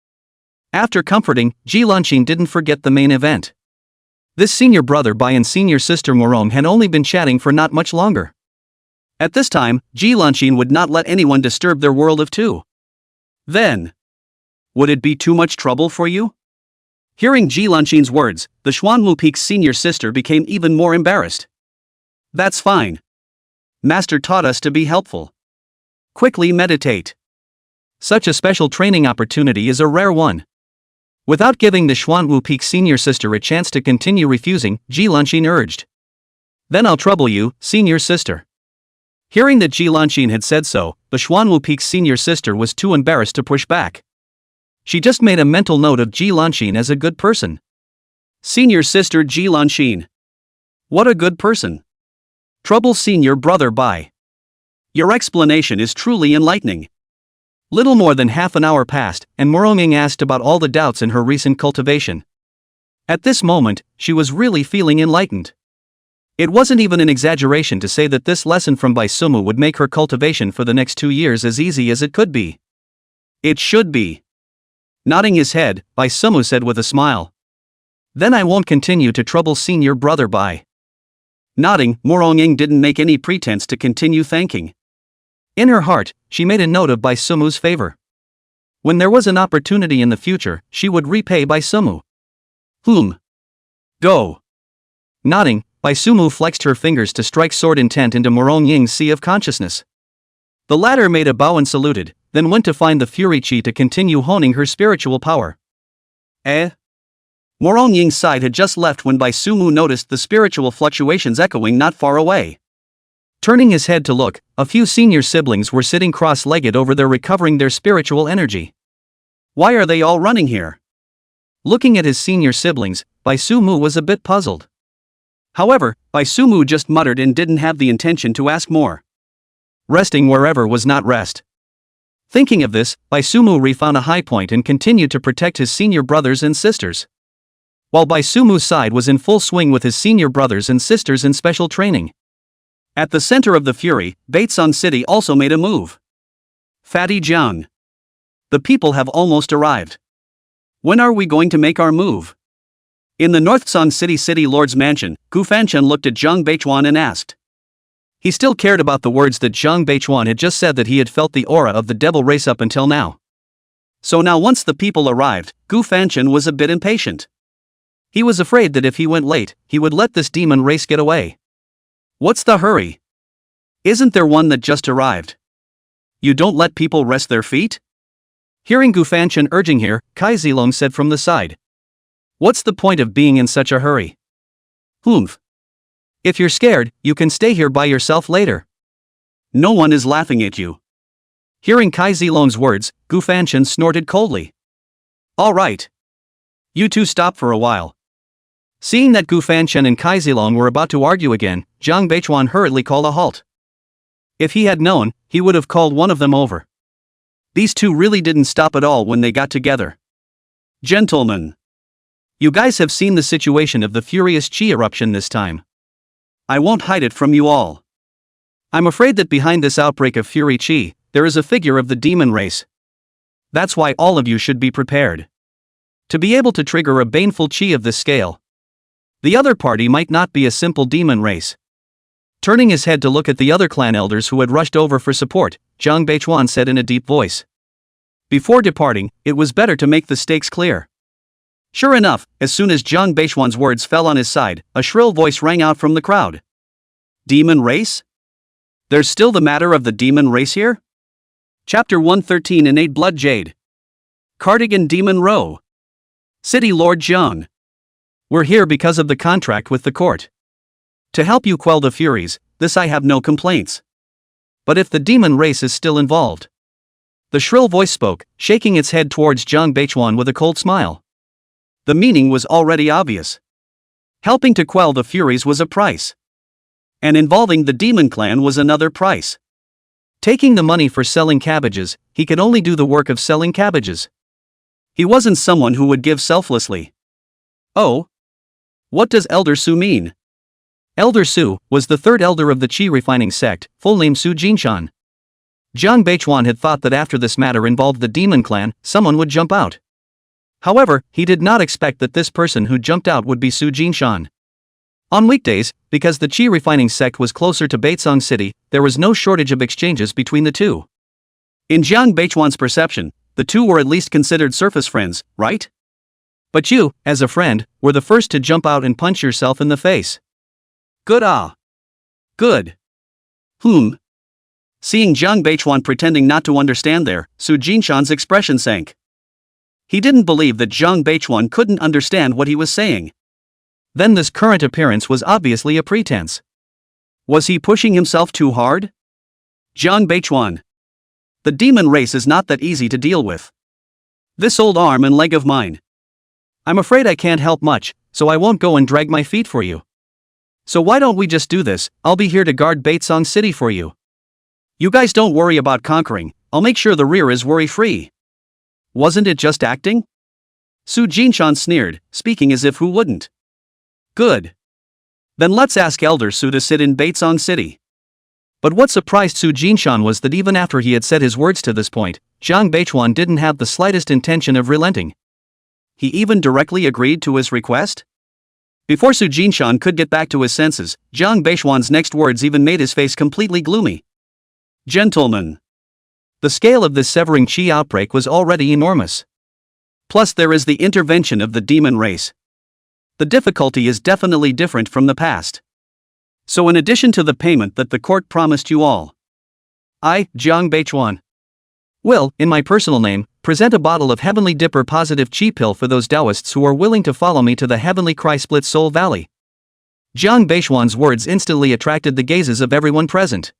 After comforting, Ji Lanxin didn't forget the main event. This senior brother Bai and senior sister Morong had only been chatting for not much longer. At this time, Ji Lanxin would not let anyone disturb their world of two. Then, would it be too much trouble for you? Hearing Ji Lanxin's words, the Xuanwu Peak's senior sister became even more embarrassed. That's fine. Master taught us to be helpful. Quickly meditate. Such a special training opportunity is a rare one. Without giving the Xuanwu Peak senior sister a chance to continue refusing, Ji Lanxin urged. Then I'll trouble you, senior sister. Hearing that Ji Lanxin had said so, the Xuanwu Peak's senior sister was too embarrassed to push back. She just made a mental note of Ji Lanxin as a good person. Senior sister Ji Lanxin. What a good person. Trouble senior brother Bai. Your explanation is truly enlightening. Little more than half an hour passed, and Moronging asked about all the doubts in her recent cultivation. At this moment, she was really feeling enlightened. It wasn't even an exaggeration to say that this lesson from Bai Sumu would make her cultivation for the next 2 years as easy as it could be. It should be. Nodding his head, Bai Sumu said with a smile. Then I won't continue to trouble senior brother Bai. Nodding, Moronging didn't make any pretense to continue thanking. In her heart, she made a note of Bai Sumu's favor. When there was an opportunity in the future, she would repay Bai Sumu. Go. Nodding, Bai Sumu flexed her fingers to strike sword intent into Morongying's sea of consciousness. The latter made a bow and saluted, then went to find the Fury Chi to continue honing her spiritual power. Morongying's side had just left when Bai Sumu noticed the spiritual fluctuations echoing not far away. Turning his head to look, a few senior siblings were sitting cross-legged over there recovering their spiritual energy. Why are they all running here? Looking at his senior siblings, Bai Sumu was a bit puzzled. However, Bai Sumu just muttered and didn't have the intention to ask more. Resting wherever was not rest. Thinking of this, Bai Sumu refound a high point and continued to protect his senior brothers and sisters. While Bai Sumu's side was in full swing with his senior brothers and sisters in special training. At the center of the fury, Baitsong City also made a move. Fatty Jiang. The people have almost arrived. When are we going to make our move? In the North Song City Lord's mansion, Gu Fanchen looked at Zhang Beichuan and asked. He still cared about the words that Zhang Beichuan had just said that he had felt the aura of the devil race up until now. So now once the people arrived, Gu Fanchen was a bit impatient. He was afraid that if he went late, he would let this demon race get away. What's the hurry? Isn't there one that just arrived? You don't let people rest their feet? Hearing Gu Fanchen urging here, Kai Zilong said from the side. What's the point of being in such a hurry? If you're scared, you can stay here by yourself later. No one is laughing at you. Hearing Kai Zilong's words, Gu Fanchen snorted coldly. All right. You two stop for a while. Seeing that Gu Fanchen and Kai Zilong were about to argue again, Zhang Beichuan hurriedly called a halt. If he had known, he would have called one of them over. These two really didn't stop at all when they got together. Gentlemen. You guys have seen the situation of the furious chi eruption this time. I won't hide it from you all. I'm afraid that behind this outbreak of fury chi, there is a figure of the demon race. That's why all of you should be prepared. To be able to trigger a baneful chi of this scale. The other party might not be a simple demon race. Turning his head to look at the other clan elders who had rushed over for support, Zhang Beichuan said in a deep voice. Before departing, it was better to make the stakes clear. Sure enough, as soon as Zhang Beichuan's words fell on his side, a shrill voice rang out from the crowd. Demon race? There's still the matter of the demon race here? Chapter 113 Innate Blood Jade. Cardigan Demon Row. City Lord Zhang. We're here because of the contract with the court. To help you quell the furies, this I have no complaints. But if the demon race is still involved. The shrill voice spoke, shaking its head towards Zhang Beichuan with a cold smile. The meaning was already obvious. Helping to quell the furies was a price. And involving the demon clan was another price. Taking the money for selling cabbages, he could only do the work of selling cabbages. He wasn't someone who would give selflessly. Oh? What does Elder Su mean? Elder Su was the third elder of the Qi refining sect, full name Su Jinshan. Zhang Beichuan had thought that after this matter involved the demon clan, someone would jump out. However, he did not expect that this person who jumped out would be Su Jinshan. On weekdays, because the Qi refining sect was closer to Baitsong City, there was no shortage of exchanges between the two. In Zhang Beichuan's perception, the two were at least considered surface friends, right? But you, as a friend, were the first to jump out and punch yourself in the face. Good Good. Seeing Zhang Beichuan pretending not to understand there, Su Jinshan's expression sank. He didn't believe that Zhang Beichuan couldn't understand what he was saying. Then this current appearance was obviously a pretense. Was he pushing himself too hard? Jiang Beichuan. The demon race is not that easy to deal with. This old arm and leg of mine. I'm afraid I can't help much, so I won't go and drag my feet for you. So why don't we just do this? I'll be here to guard Baitsong City for you. You guys don't worry about conquering, I'll make sure the rear is worry-free. Wasn't it just acting? Su Jinshan sneered, speaking as if who wouldn't. Good. Then let's ask Elder Su to sit in Baitsong City. But what surprised Su Jinshan was that even after he had said his words to this point, Jiang Beichuan didn't have the slightest intention of relenting. He even directly agreed to his request? Before Su Jinshan could get back to his senses, Jiang Beichuan's next words even made his face completely gloomy. Gentlemen. The scale of this severing chi outbreak was already enormous. Plus there is the intervention of the demon race. The difficulty is definitely different from the past. So in addition to the payment that the court promised you all, I, Jiang Beichuan, will, in my personal name, present a bottle of Heavenly Dipper Positive Chi Pill for those Taoists who are willing to follow me to the Heavenly Cry Split Soul Valley. Jiang Beichuan's words instantly attracted the gazes of everyone present.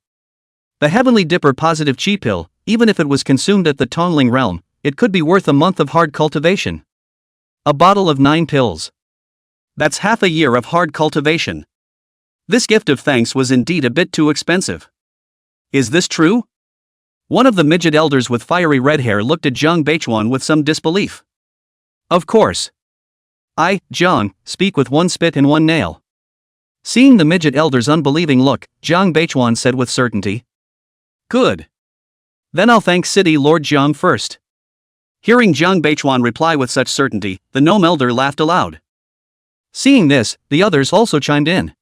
The Heavenly Dipper Positive Chi Pill, even if it was consumed at the Tongling realm, it could be worth a month of hard cultivation. A bottle of 9 pills. That's half a year of hard cultivation. This gift of thanks was indeed a bit too expensive. Is this true? One of the midget elders with fiery red hair looked at Jiang Beichuan with some disbelief. Of course. I, Jiang, speak with one spit and one nail. Seeing the midget elder's unbelieving look, Jiang Beichuan said with certainty. Good. Then I'll thank City Lord Jiang first. Hearing Jiang Beichuan reply with such certainty, the gnome elder laughed aloud. Seeing this, the others also chimed in.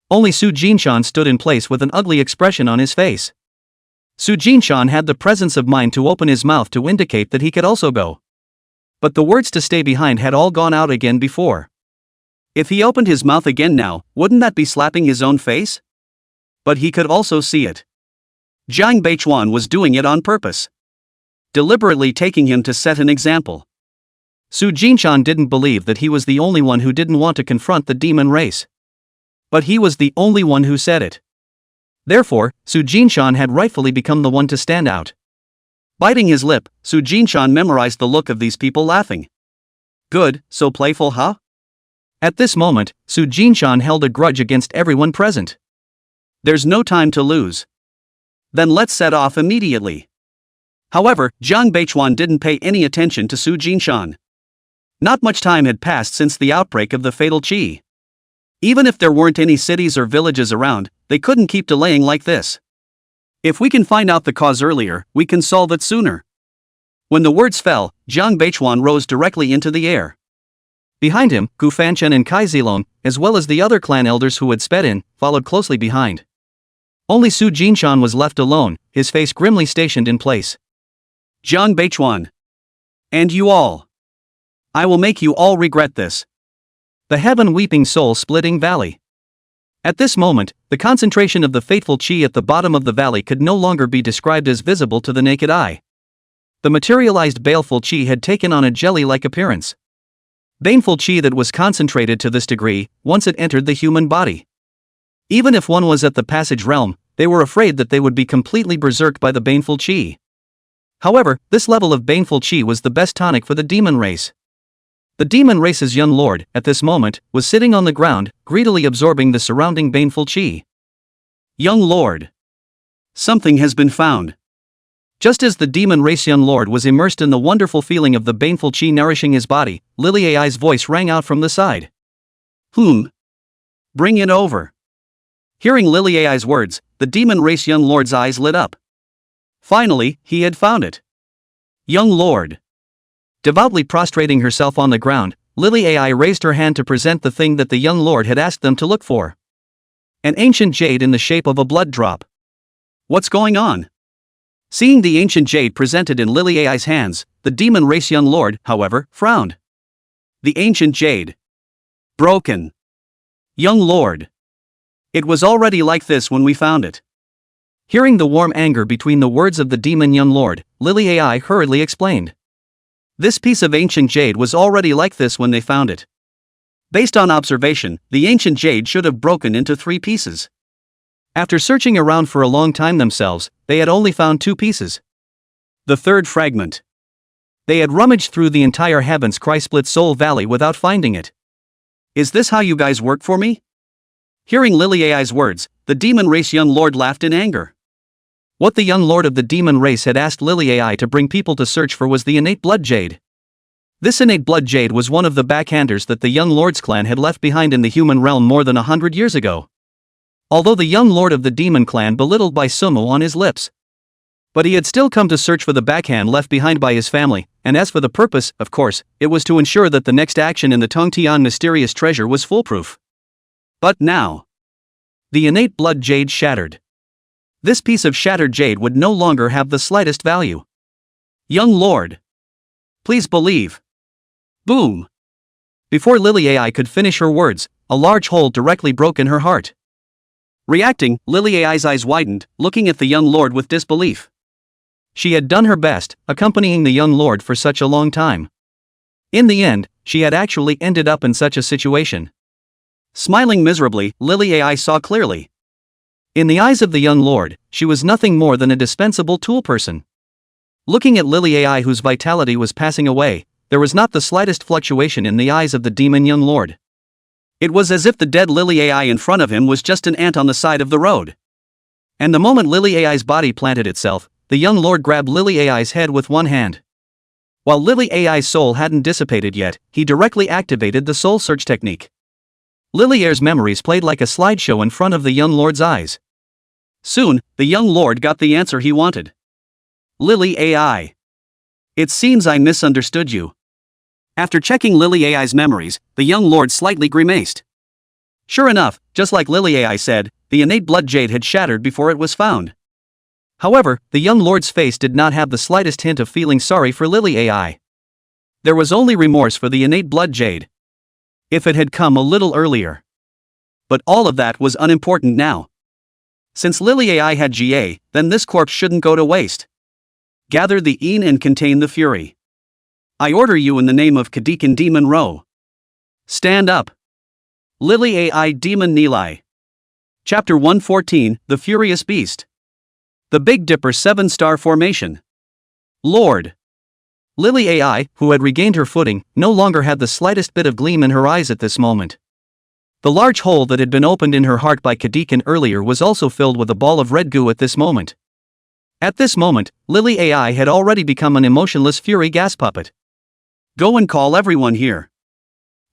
Only Su Jinshan stood in place with an ugly expression on his face. Su Jinshan had the presence of mind to open his mouth to indicate that he could also go. But the words to stay behind had all gone out again before. If he opened his mouth again now, wouldn't that be slapping his own face? But he could also see it. Jiang Beichuan was doing it on purpose. Deliberately taking him to set an example. Su Jinshan didn't believe that he was the only one who didn't want to confront the demon race. But he was the only one who said it. Therefore, Su Jinshan had rightfully become the one to stand out. Biting his lip, Su Jinshan memorized the look of these people laughing. Good, so playful, huh? At this moment, Su Jinshan held a grudge against everyone present. There's no time to lose. Then let's set off immediately. However, Jiang Beichuan didn't pay any attention to Su Jinshan. Not much time had passed since the outbreak of the fatal chi. Even if there weren't any cities or villages around, they couldn't keep delaying like this. If we can find out the cause earlier, we can solve it sooner. When the words fell, Jiang Beichuan rose directly into the air. Behind him, Gu Fanchen and Kai Zilong, as well as the other clan elders who had sped in, followed closely behind. Only Su Jinshan was left alone, his face grimly stationed in place. Jiang Beichuan. And you all. I will make you all regret this. The heaven-weeping soul-splitting valley. At this moment, the concentration of the fateful chi at the bottom of the valley could no longer be described as visible to the naked eye. The materialized baleful chi had taken on a jelly-like appearance. Baneful chi that was concentrated to this degree, once it entered the human body. Even if one was at the passage realm, they were afraid that they would be completely berserked by the baneful chi. However, this level of baneful chi was the best tonic for the demon race. The demon race's young lord, at this moment, was sitting on the ground, greedily absorbing the surrounding baneful chi. Young lord. Something has been found. Just as the demon race young lord was immersed in the wonderful feeling of the baneful chi nourishing his body, Lily Ai's voice rang out from the side. Bring it over. Hearing Lily Ai's words, the demon race young lord's eyes lit up. Finally, he had found it. Young lord. Devoutly prostrating herself on the ground, Lily Ai raised her hand to present the thing that the young lord had asked them to look for. An ancient jade in the shape of a blood drop. What's going on? Seeing the ancient jade presented in Lily Ai's hands, the demon race young lord, however, frowned. The ancient jade. Broken. Young lord. It was already like this when we found it. Hearing the warm anger between the words of the demon young lord, Lily Ai hurriedly explained. This piece of ancient jade was already like this when they found it. Based on observation, the ancient jade should have broken into 3 pieces. After searching around for a long time themselves, they had only found 2 pieces. The third fragment. They had rummaged through the entire Heaven's Cry-split Soul Valley without finding it. Is this how you guys work for me? Hearing Lily Ai's words, the demon race young lord laughed in anger. What the young lord of the demon race had asked Lily Ai to bring people to search for was the innate blood jade. This innate blood jade was one of the backhanders that the young lord's clan had left behind in the human realm more than 100 years ago. Although the young lord of the demon clan belittled by sumo on his lips. But he had still come to search for the backhand left behind by his family, and as for the purpose, of course, it was to ensure that the next action in the Tongtian mysterious treasure was foolproof. But now, the innate blood jade shattered. This piece of shattered jade would no longer have the slightest value. Young lord, please believe. Boom. Before Lily Ai could finish her words, a large hole directly broke in her heart. Reacting, Lily Ai's eyes widened, looking at the young lord with disbelief. She had done her best, accompanying the young lord for such a long time. In the end, she had actually ended up in such a situation. Smiling miserably, Lily Ai saw clearly. In the eyes of the young lord, she was nothing more than a dispensable tool person. Looking at Lily Ai, whose vitality was passing away, there was not the slightest fluctuation in the eyes of the demon young lord. It was as if the dead Lily Ai in front of him was just an ant on the side of the road. And the moment Lily Ai's body planted itself, the young lord grabbed Lily Ai's head with one hand. While Lily Ai's soul hadn't dissipated yet, he directly activated the soul search technique. Lily Ai's memories played like a slideshow in front of the young lord's eyes. Soon, the young lord got the answer he wanted. Lily Ai. It seems I misunderstood you. After checking Lily Ai's memories, the young lord slightly grimaced. Sure enough, just like Lily Ai said, the innate blood jade had shattered before it was found. However, the young lord's face did not have the slightest hint of feeling sorry for Lily Ai. There was only remorse for the innate blood jade. If it had come a little earlier. But all of that was unimportant now. Since Lily Ai had GA, then this corpse shouldn't go to waste. Gather the Een and contain the fury. I order you in the name of Kadikan Demon Ro. Stand up. Lily Ai Demon Nilai. Chapter 114, The Furious Beast. The Big Dipper 7-star formation. Lord. Lily Ai, who had regained her footing, no longer had the slightest bit of gleam in her eyes at this moment. The large hole that had been opened in her heart by Kadikan earlier was also filled with a ball of red goo at this moment. At this moment, Lily Ai had already become an emotionless fury gas puppet. Go and call everyone here.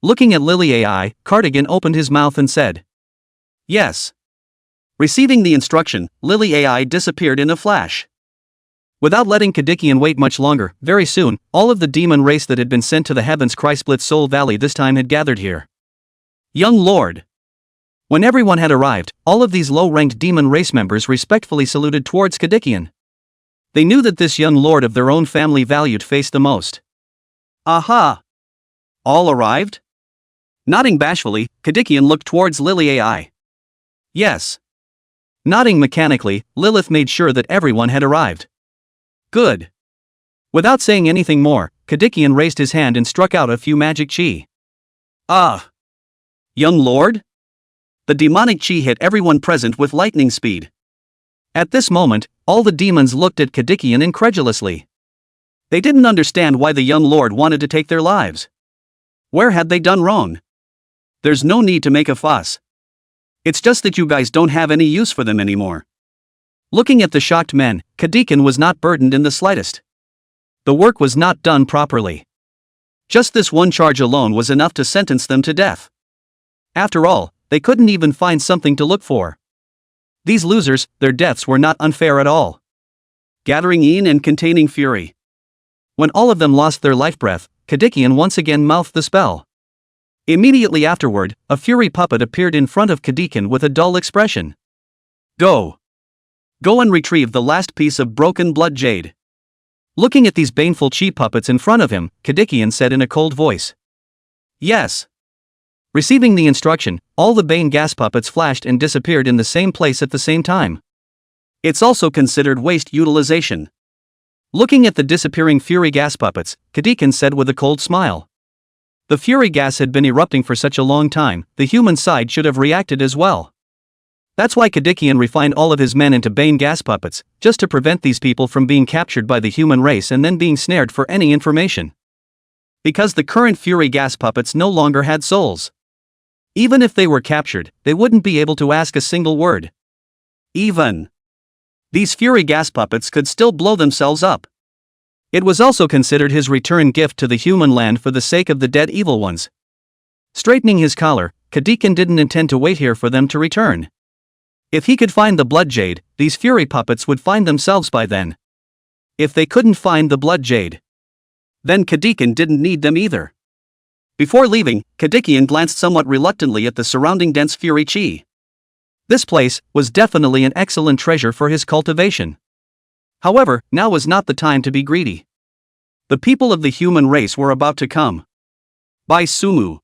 Looking at Lily Ai, Cardigan opened his mouth and said, Yes. Receiving the instruction, Lily Ai disappeared in a flash. Without letting Kadikian wait much longer, very soon, all of the demon race that had been sent to the Heaven's Cry-split Soul Valley this time had gathered here. Young lord. When everyone had arrived, all of these low-ranked demon race members respectfully saluted towards Kadikian. They knew that this young lord of their own family valued face the most. Aha! All arrived? Nodding bashfully, Kadikian looked towards Lily Ai. Yes. Nodding mechanically, Lilith made sure that everyone had arrived. Good. Without saying anything more, Kadikian raised his hand and struck out a few magic chi. Ah! Young lord? The demonic chi hit everyone present with lightning speed. At this moment, all the demons looked at Kadikian incredulously. They didn't understand why the young lord wanted to take their lives. Where had they done wrong? There's no need to make a fuss. It's just that you guys don't have any use for them anymore. Looking at the shocked men, Kadikan was not burdened in the slightest. The work was not done properly. Just this one charge alone was enough to sentence them to death. After all, they couldn't even find something to look for. These losers, their deaths were not unfair at all. Gathering Een and containing fury. When all of them lost their life breath, Kadikian once again mouthed the spell. Immediately afterward, a fury puppet appeared in front of Kadikan with a dull expression. Go. Go and retrieve the last piece of broken blood jade. Looking at these baneful chi puppets in front of him, Kadikian said in a cold voice. Yes. Receiving the instruction, all the bane gas puppets flashed and disappeared in the same place at the same time. It's also considered waste utilization. Looking at the disappearing fury gas puppets, Kadikan said with a cold smile. The fury gas had been erupting for such a long time, the human side should have reacted as well. That's why Kadikian refined all of his men into Bane gas puppets, just to prevent these people from being captured by the human race and then being snared for any information. Because the current Fury gas puppets no longer had souls. Even if they were captured, they wouldn't be able to ask a single word. Even these Fury gas puppets could still blow themselves up. It was also considered his return gift to the human land for the sake of the dead evil ones. Straightening his collar, Kadikian didn't intend to wait here for them to return. If he could find the blood jade, these Fury puppets would find themselves by then. If they couldn't find the blood jade, then Kadikian didn't need them either. Before leaving, Kadikian glanced somewhat reluctantly at the surrounding dense Fury chi. This place was definitely an excellent treasure for his cultivation. However, now was not the time to be greedy. The people of the human race were about to come. By Sumu.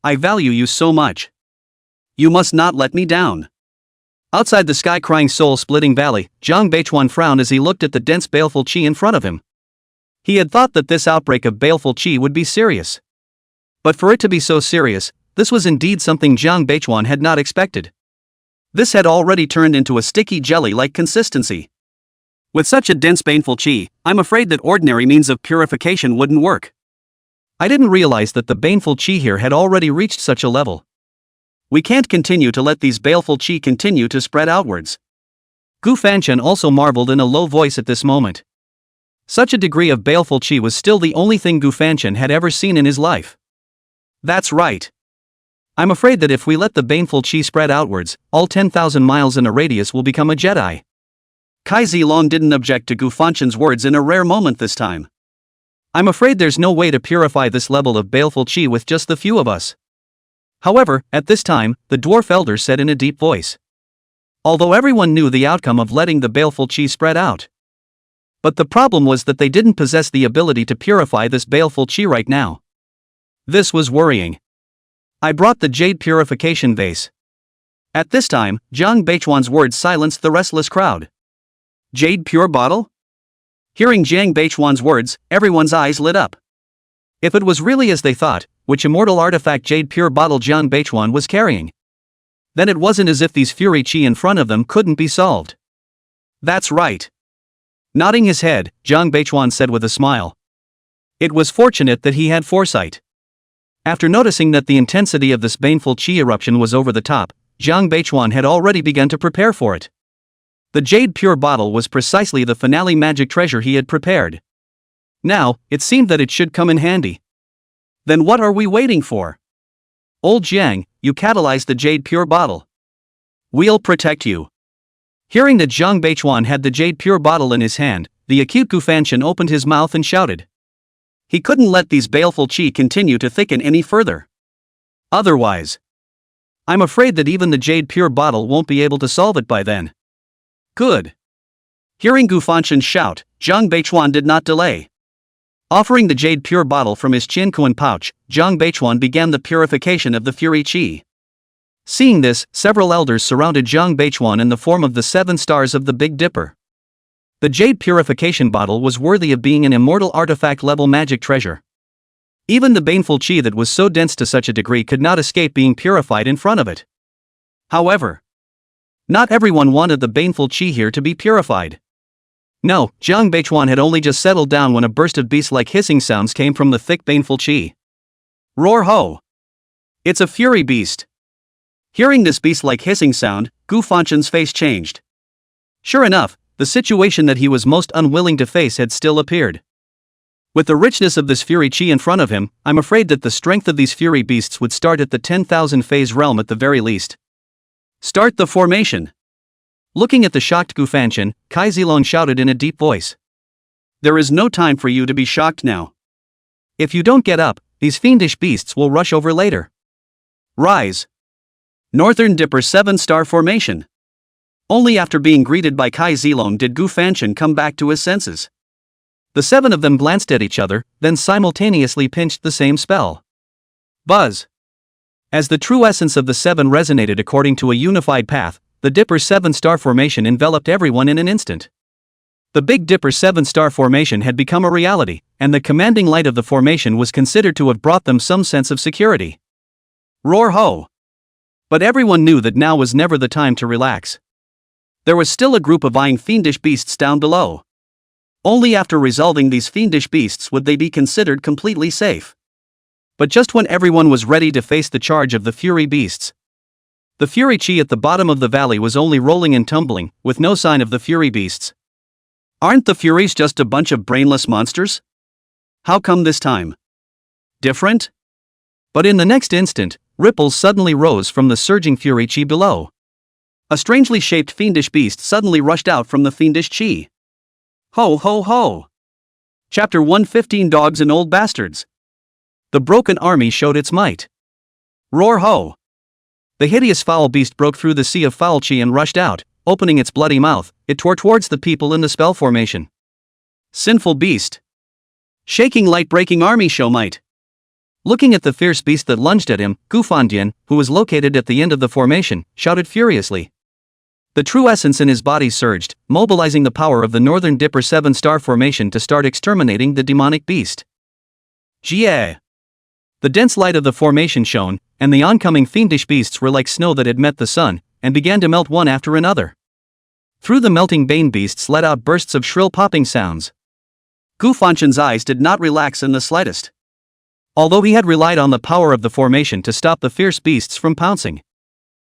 I value you so much. You must not let me down. Outside the sky-crying soul-splitting valley, Zhang Beichuan frowned as he looked at the dense baleful chi in front of him. He had thought that this outbreak of baleful chi would be serious. But for it to be so serious, this was indeed something Zhang Beichuan had not expected. This had already turned into a sticky jelly-like consistency. With such a dense baneful chi, I'm afraid that ordinary means of purification wouldn't work. I didn't realize that the baneful chi here had already reached such a level. We can't continue to let these baleful chi continue to spread outwards. Gu Fanchen also marveled in a low voice at this moment. Such a degree of baleful chi was still the only thing Gu Fanchen had ever seen in his life. That's right. I'm afraid that if we let the baneful chi spread outwards, all 10,000 miles in a radius will become a Jedi. Kai Zilong didn't object to Gu Fanchen's words in a rare moment this time. I'm afraid there's no way to purify this level of baleful chi with just the few of us. However, at this time, the dwarf elder said in a deep voice. Although everyone knew the outcome of letting the baleful chi spread out. But the problem was that they didn't possess the ability to purify this baleful chi right now. This was worrying. I brought the jade purification vase. At this time, Zhang Beichuan's words silenced the restless crowd. Jade pure bottle? Hearing Zhang Beichuan's words, everyone's eyes lit up. If it was really as they thought, which immortal artifact jade pure bottle Zhang Beichuan was carrying, then it wasn't as if these Fury chi in front of them couldn't be solved. That's right. Nodding his head, Zhang Beichuan said with a smile. It was fortunate that he had foresight. After noticing that the intensity of this baneful chi eruption was over the top, Zhang Beichuan had already begun to prepare for it. The jade pure bottle was precisely the finale magic treasure he had prepared. Now, it seemed that it should come in handy. Then what are we waiting for? Old Jiang, you catalyzed the jade pure bottle. We'll protect you. Hearing that Zhang Beichuan had the jade pure bottle in his hand, the acute Gu Fanchen opened his mouth and shouted. He couldn't let these baleful chi continue to thicken any further. Otherwise, I'm afraid that even the jade pure bottle won't be able to solve it by then. Good. Hearing Gu Fanchen's shout, Zhang Beichuan did not delay. Offering the jade pure bottle from his Qinkuan pouch, Zhang Beichuan began the purification of the Fury chi. Seeing this, several elders surrounded Zhang Beichuan in the form of the 7 stars of the Big Dipper. The jade purification bottle was worthy of being an immortal artifact-level magic treasure. Even the baneful chi that was so dense to such a degree could not escape being purified in front of it. However, not everyone wanted the baneful chi here to be purified. No, Zhang Beichuan had only just settled down when a burst of beast-like hissing sounds came from the thick baneful chi. Roar ho! It's a fury beast! Hearing this beast-like hissing sound, Gu Fanchen's face changed. Sure enough, the situation that he was most unwilling to face had still appeared. With the richness of this Fury chi in front of him, I'm afraid that the strength of these Fury beasts would start at the 10,000 phase realm at the very least. Start the formation! Looking at the shocked Gu Fanchen, Kai Zilong shouted in a deep voice. There is no time for you to be shocked now. If you don't get up, these fiendish beasts will rush over later. Rise! Northern Dipper 7-star formation. Only after being greeted by Kai Zilong did Gu Fanchen come back to his senses. The 7 of them glanced at each other, then simultaneously pinched the same spell. Buzz! As the true essence of the 7 resonated according to a unified path, the Dipper 7-star formation enveloped everyone in an instant. The Big Dipper 7-star formation had become a reality, and the commanding light of the formation was considered to have brought them some sense of security. Roar ho! But everyone knew that now was never the time to relax. There was still a group of eyeing fiendish beasts down below. Only after resolving these fiendish beasts would they be considered completely safe. But just when everyone was ready to face the charge of the fury beasts, the fury chi at the bottom of the valley was only rolling and tumbling, with no sign of the fury beasts. Aren't the furies just a bunch of brainless monsters? How come this time? Different? But in the next instant, ripples suddenly rose from the surging fury chi below. A strangely shaped fiendish beast suddenly rushed out from the fiendish chi. Ho ho ho! Chapter 115 Dogs and Old Bastards. The broken army showed its might. Roar ho! The hideous foul beast broke through the sea of foul chi and rushed out, opening its bloody mouth. It tore towards the people in the spell formation. Sinful beast! Shaking light-breaking army show might! Looking at the fierce beast that lunged at him, Gu Fandian, who was located at the end of the formation, shouted furiously. The true essence in his body surged, mobilizing the power of the Northern Dipper 7-star formation to start exterminating the demonic beast. Jie! The dense light of the formation shone, and the oncoming fiendish beasts were like snow that had met the sun, and began to melt one after another. Through the melting bane beasts let out bursts of shrill popping sounds. Gu Fandian's eyes did not relax in the slightest. Although he had relied on the power of the formation to stop the fierce beasts from pouncing.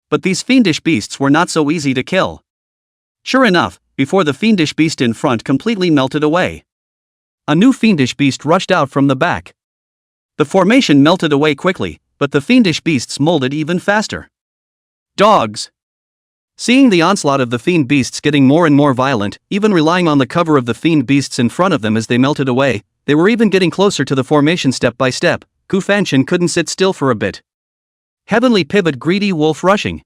But these fiendish beasts were not so easy to kill. Sure enough, before the fiendish beast in front completely melted away, a new fiendish beast rushed out from the back. The formation melted away quickly, but the fiendish beasts molded even faster. Dogs! Seeing the onslaught of the fiend beasts getting more and more violent, even relying on the cover of the fiend beasts in front of them as they melted away, they were even getting closer to the formation step by step. Gu Fandian couldn't sit still for a bit. Heavenly pivot greedy wolf rushing.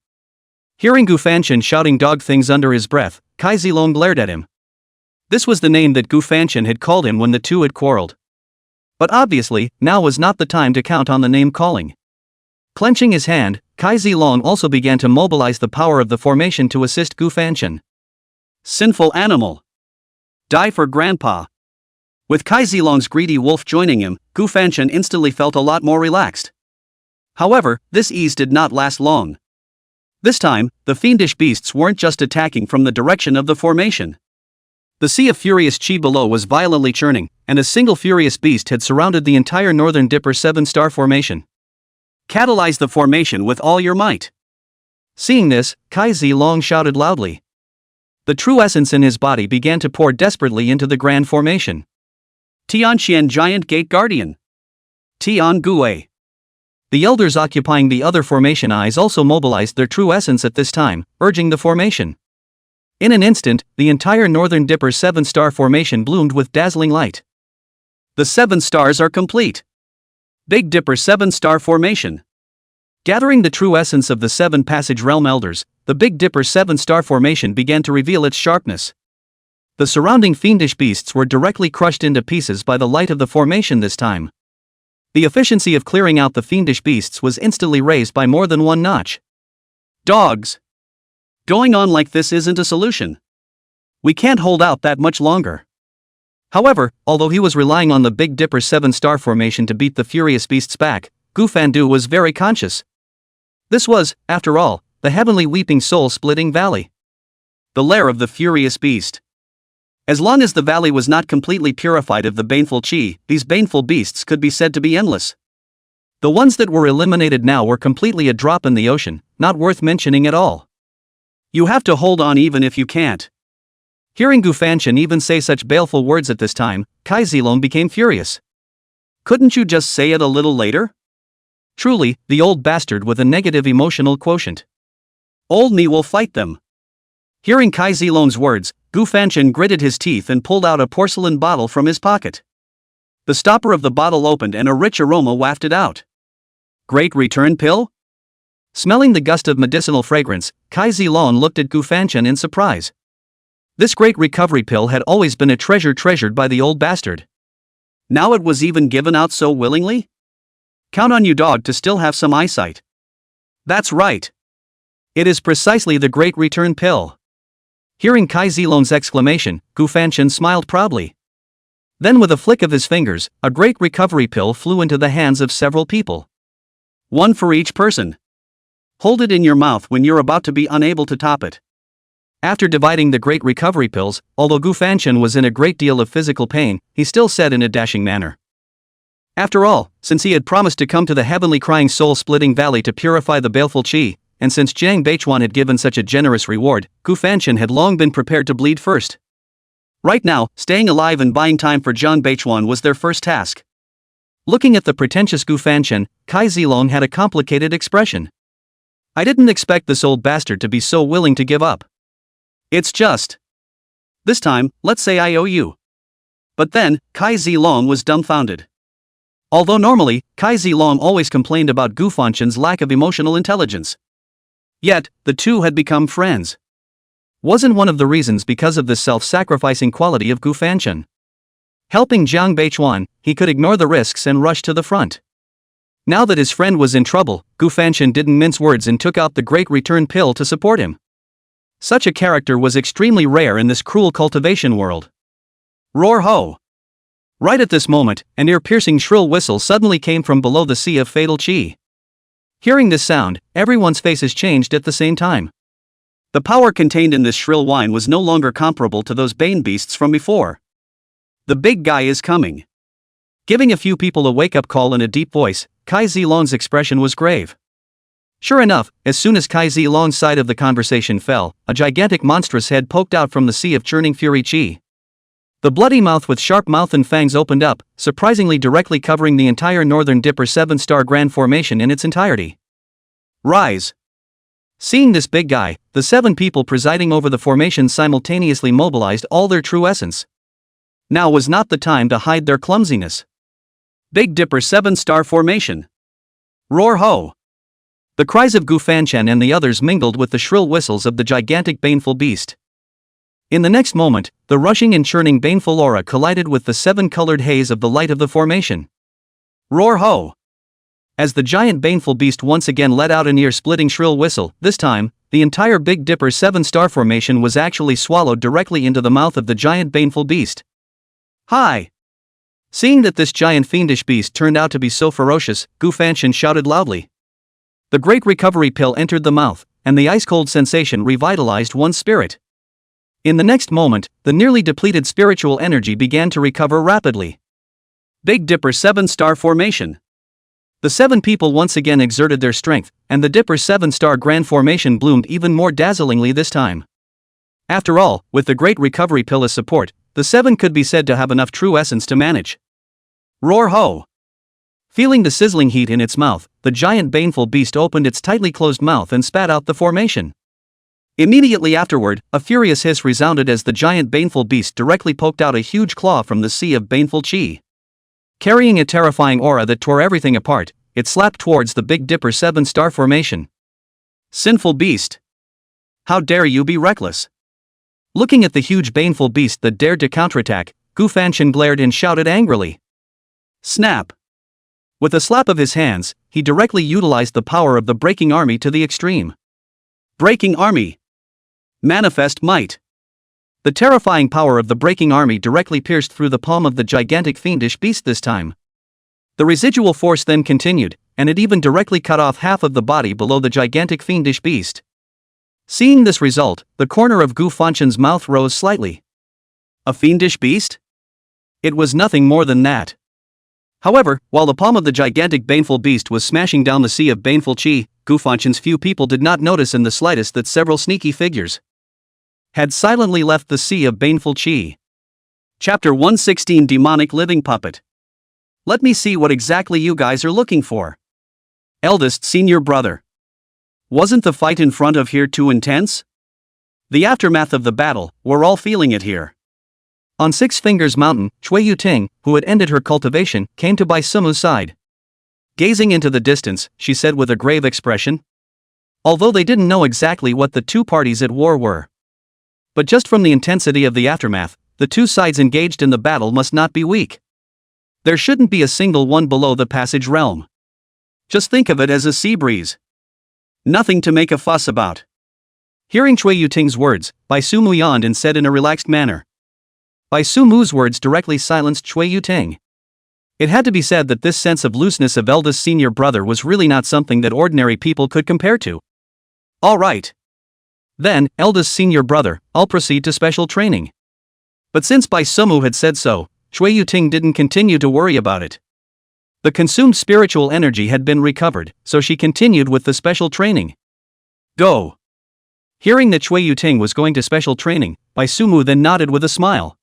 Hearing Gu Fandian shouting dog things under his breath, Kai Zilong glared at him. This was the name that Gu Fandian had called him when the two had quarreled. But obviously, now was not the time to count on the name calling. Clenching his hand, Kai Zilong also began to mobilize the power of the formation to assist Gu Fandian. Sinful animal! Die for grandpa! With Kai Zilong's greedy wolf joining him, Gu Fandian instantly felt a lot more relaxed. However, this ease did not last long. This time, the fiendish beasts weren't just attacking from the direction of the formation. The sea of furious chi below was violently churning, and a single furious beast had surrounded the entire Northern Dipper 7-star formation. Catalyze the formation with all your might. Seeing this, Kai Zilong shouted loudly. The true essence in his body began to pour desperately into the grand formation. Tianxian Giant Gate Guardian. Tian Gue. The elders occupying the other formation eyes also mobilized their true essence at this time, urging the formation. In an instant, the entire Northern Dipper 7-star formation bloomed with dazzling light. The 7 stars are complete. Big Dipper 7-star formation. Gathering the true essence of the 7 Passage Realm Elders, the Big Dipper 7-star formation began to reveal its sharpness. The surrounding fiendish beasts were directly crushed into pieces by the light of the formation this time. The efficiency of clearing out the fiendish beasts was instantly raised by more than one notch. Dogs! Going on like this isn't a solution. We can't hold out that much longer. However, although he was relying on the Big Dipper 7-star formation to beat the furious beasts back, Gu Fandian was very conscious. This was, after all, the heavenly weeping soul-splitting valley. The lair of the furious beast. As long as the valley was not completely purified of the baneful chi, these baneful beasts could be said to be endless. The ones that were eliminated now were completely a drop in the ocean, not worth mentioning at all. You have to hold on even if you can't. Hearing Gu Fandian even say such baleful words at this time, Kai Zilong became furious. Couldn't you just say it a little later? Truly, the old bastard with a negative emotional quotient. Old me will fight them. Hearing Kai Zilong's words, Gu Fandian gritted his teeth and pulled out a porcelain bottle from his pocket. The stopper of the bottle opened and a rich aroma wafted out. Great return pill? Smelling the gust of medicinal fragrance, Kai Zilong looked at Gu Fandian in surprise. This great recovery pill had always been a treasure treasured by the old bastard. Now it was even given out so willingly? Count on you, dog, to still have some eyesight. That's right. It is precisely the great return pill. Hearing Kai Zilong's exclamation, Gu Fandian smiled proudly. Then with a flick of his fingers, a great recovery pill flew into the hands of several people. One for each person. Hold it in your mouth when you're about to be unable to top it. After dividing the great recovery pills, although Gu Fanchen was in a great deal of physical pain, he still said in a dashing manner. After all, since he had promised to come to the heavenly crying soul-splitting valley to purify the baleful qi, and since Jiang Beichuan had given such a generous reward, Gu Fanchen had long been prepared to bleed first. Right now, staying alive and buying time for Jiang Beichuan was their first task. Looking at the pretentious Gu Fanchen, Kai Zilong had a complicated expression. I didn't expect this old bastard to be so willing to give up. It's just. This time, let's say I owe you. But then, Kai Zilong was dumbfounded. Although normally, Kai Zilong always complained about Gu Fanchen's lack of emotional intelligence. Yet, the two had become friends. Wasn't one of the reasons because of the self-sacrificing quality of Gu Fanchen? Helping Jiang Beichuan, he could ignore the risks and rush to the front. Now that his friend was in trouble, Gu Fanchen didn't mince words and took out the great return pill to support him. Such a character was extremely rare in this cruel cultivation world. Roar ho! Right at this moment, an ear-piercing shrill whistle suddenly came from below the sea of fatal qi. Hearing this sound, everyone's faces changed at the same time. The power contained in this shrill whine was no longer comparable to those bane beasts from before. The big guy is coming. Giving a few people a wake-up call in a deep voice, Kai Zilong's expression was grave. Sure enough, as soon as Kai Zilong's side of the conversation fell, a gigantic monstrous head poked out from the sea of churning fury qi. The bloody mouth with sharp mouth and fangs opened up, surprisingly directly covering the entire Northern Dipper 7-star Grand Formation in its entirety. Rise! Seeing this big guy, the 7 people presiding over the formation simultaneously mobilized all their true essence. Now was not the time to hide their clumsiness. Big Dipper 7-star Formation. Roar ho! The cries of Gu Fanchen and the others mingled with the shrill whistles of the gigantic baneful beast. In the next moment, the rushing and churning baneful aura collided with the 7-colored haze of the light of the formation. Roar ho! As the giant baneful beast once again let out an ear-splitting shrill whistle, this time, the entire Big Dipper 7-star formation was actually swallowed directly into the mouth of the giant baneful beast. Hi! Seeing that this giant fiendish beast turned out to be so ferocious, Gu Fanchen shouted loudly. The great recovery pill entered the mouth, and the ice-cold sensation revitalized one's spirit. In the next moment, the nearly depleted spiritual energy began to recover rapidly. Big Dipper 7-star Formation. The 7 people once again exerted their strength, and the Dipper 7-star Grand Formation bloomed even more dazzlingly this time. After all, with the great recovery pill as support, the 7 could be said to have enough true essence to manage. Roar ho! Feeling the sizzling heat in its mouth, the giant baneful beast opened its tightly closed mouth and spat out the formation. Immediately afterward, a furious hiss resounded as the giant baneful beast directly poked out a huge claw from the sea of baneful qi. Carrying a terrifying aura that tore everything apart, it slapped towards the Big Dipper 7-star formation. Sinful beast! How dare you be reckless? Looking at the huge baneful beast that dared to counterattack, Gu Fanchen glared and shouted angrily. Snap! With a slap of his hands, he directly utilized the power of the Breaking Army to the extreme. Breaking Army! Manifest might! The terrifying power of the Breaking Army directly pierced through the palm of the gigantic fiendish beast this time. The residual force then continued, and it even directly cut off half of the body below the gigantic fiendish beast. Seeing this result, the corner of Gu Fanchen's mouth rose slightly. A fiendish beast? It was nothing more than that. However, while the palm of the gigantic baneful beast was smashing down the sea of baneful qi, Gu Fanchen's few people did not notice in the slightest that several sneaky figures had silently left the sea of baneful qi. Chapter 116 Demonic Living Puppet. Let me see what exactly you guys are looking for. Eldest senior brother. Wasn't the fight in front of here too intense? The aftermath of the battle, we're all feeling it here. On Six Fingers Mountain, Chui Yuting, who had ended her cultivation, came to Bai Sumu's side. Gazing into the distance, she said with a grave expression. Although they didn't know exactly what the two parties at war were. But just from the intensity of the aftermath, the two sides engaged in the battle must not be weak. There shouldn't be a single one below the passage realm. Just think of it as a sea breeze. Nothing to make a fuss about. Hearing Chui Yuting's words, Bai Sumu yawned and said in a relaxed manner. Bai Sumu's words directly silenced Chui Yuting. It had to be said that this sense of looseness of eldest senior brother was really not something that ordinary people could compare to. Alright. Then, eldest senior brother, I'll proceed to special training. But since Bai Sumu had said so, Shui Yuting didn't continue to worry about it. The consumed spiritual energy had been recovered, so she continued with the special training. Go. Hearing that Shui Yuting was going to special training, Bai Sumu then nodded with a smile.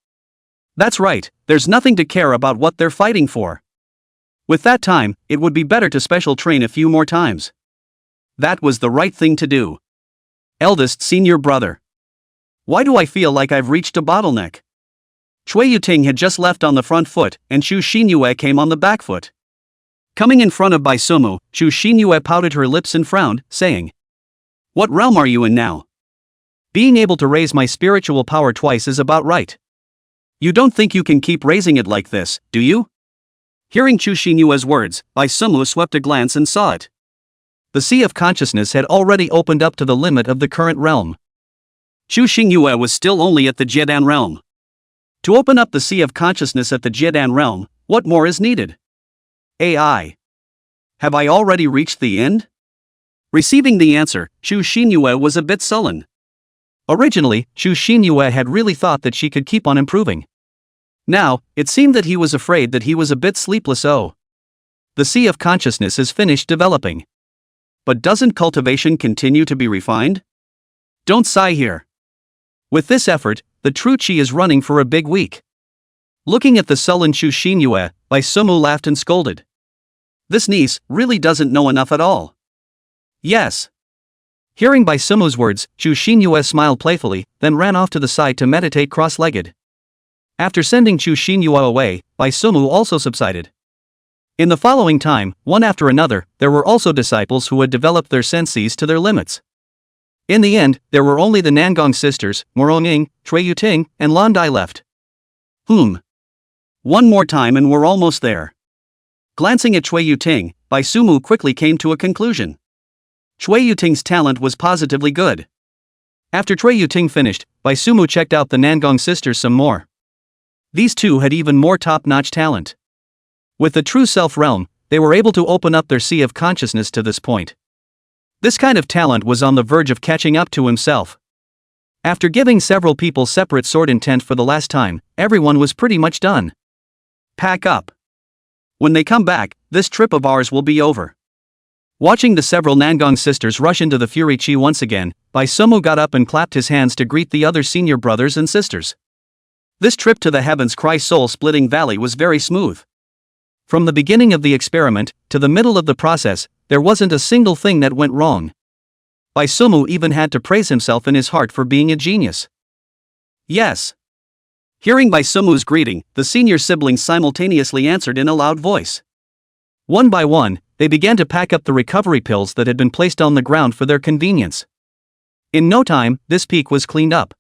That's right, there's nothing to care about what they're fighting for. With that time, it would be better to special train a few more times. That was the right thing to do. Eldest senior brother. Why do I feel like I've reached a bottleneck? Shui Yuting had just left on the front foot, and Shu Xinyue came on the back foot. Coming in front of Bai Sumu, Shu Xinyue pouted her lips and frowned, saying, "What realm are you in now? Being able to raise my spiritual power twice is about right. You don't think you can keep raising it like this, do you?" Hearing Shu Xinyue's words, Bai Sumu swept a glance and saw it. The sea of consciousness had already opened up to the limit of the current realm. Shu Xinyue was still only at the Jiedan realm. To open up the sea of consciousness at the Jiedan realm, what more is needed? AI. Have I already reached the end? Receiving the answer, Shu Xinyue was a bit sullen. Originally, Shu Xinyue had really thought that she could keep on improving. Now, it seemed that he was afraid that he was a bit sleepless. The sea of consciousness is finished developing. But doesn't cultivation continue to be refined? Don't sigh here. With this effort, the true chi is running for a big week. Looking at the sullen Shu Xinyue, Bai Sumu laughed and scolded. This niece really doesn't know enough at all. Yes. Hearing Bai Sumu's words, Shu Xinyue smiled playfully, then ran off to the side to meditate cross-legged. After sending Shu Xinyue away, Bai Sumu also subsided. In the following time, one after another, there were also disciples who had developed their senses to their limits. In the end, there were only the Nangong sisters, Moronging, Shui Yuting, and Lan Dai left. One more time and we're almost there. Glancing at Shui Yuting, Bai Sumu quickly came to a conclusion. Shui Yuting's talent was positively good. After Shui Yuting finished, Bai Sumu checked out the Nangong sisters some more. These two had even more top-notch talent. With the true self realm, they were able to open up their sea of consciousness to this point. This kind of talent was on the verge of catching up to himself. After giving several people separate sword intent for the last time, everyone was pretty much done. Pack up. When they come back, this trip of ours will be over. Watching the several Nangong sisters rush into the Fury Chi once again, Bai Sumu got up and clapped his hands to greet the other senior brothers and sisters. This trip to the Heavens Cry soul-splitting valley was very smooth. From the beginning of the experiment, to the middle of the process, there wasn't a single thing that went wrong. Bai Sumu even had to praise himself in his heart for being a genius. Yes. Hearing Bai Sumu's greeting, the senior siblings simultaneously answered in a loud voice. One by one, they began to pack up the recovery pills that had been placed on the ground for their convenience. In no time, this peak was cleaned up.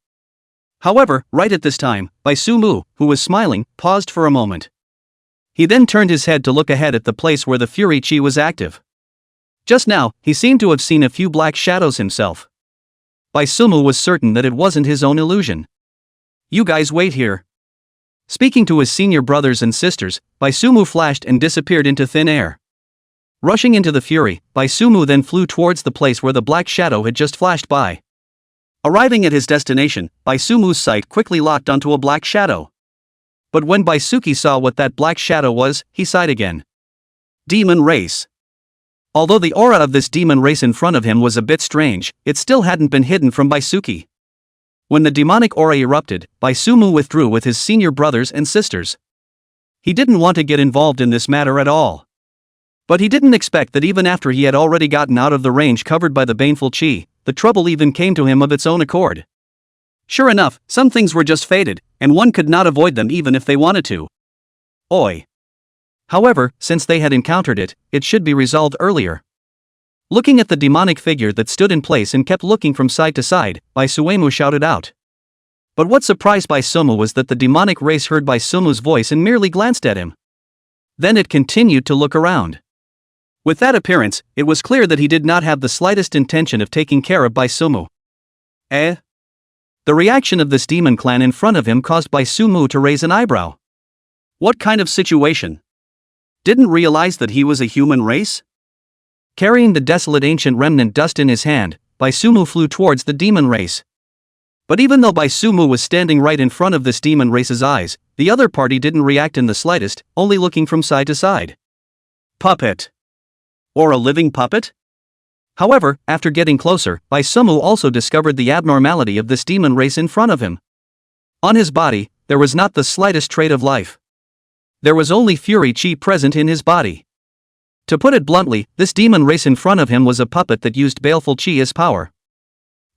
However, right at this time, Bai Sumu, who was smiling, paused for a moment. He then turned his head to look ahead at the place where the Fury Chi was active. Just now, he seemed to have seen a few black shadows himself. Bai Sumu was certain that it wasn't his own illusion. You guys wait here. Speaking to his senior brothers and sisters, Bai Sumu flashed and disappeared into thin air. Rushing into the Fury, Bai Sumu then flew towards the place where the black shadow had just flashed by. Arriving at his destination, Bai Sumu's sight quickly locked onto a black shadow. But when Baisuki saw what that black shadow was, he sighed again. Demon race. Although the aura of this demon race in front of him was a bit strange, it still hadn't been hidden from Baisuki. When the demonic aura erupted, Bai Sumu withdrew with his senior brothers and sisters. He didn't want to get involved in this matter at all. But he didn't expect that even after he had already gotten out of the range covered by the baneful chi, the trouble even came to him of its own accord. Sure enough, some things were just fated, and one could not avoid them even if they wanted to. Oi. However, since they had encountered it, it should be resolved earlier. Looking at the demonic figure that stood in place and kept looking from side to side, Bai Suemu shouted out. But what surprised Bai Sumu was that the demonic race heard Bai Sumu's voice and merely glanced at him. Then it continued to look around. With that appearance, it was clear that he did not have the slightest intention of taking care of Bai Sumu. The reaction of this demon clan in front of him caused Bai Sumu to raise an eyebrow. What kind of situation? Didn't realize that he was a human race? Carrying the desolate ancient remnant dust in his hand, Bai Sumu flew towards the demon race. But even though Bai Sumu was standing right in front of this demon race's eyes, the other party didn't react in the slightest, only looking from side to side. Puppet. Or a living puppet? However, after getting closer, Bai Sumu also discovered the abnormality of this demon race in front of him. On his body, there was not the slightest trait of life. There was only fury chi present in his body. To put it bluntly, this demon race in front of him was a puppet that used baleful chi as power.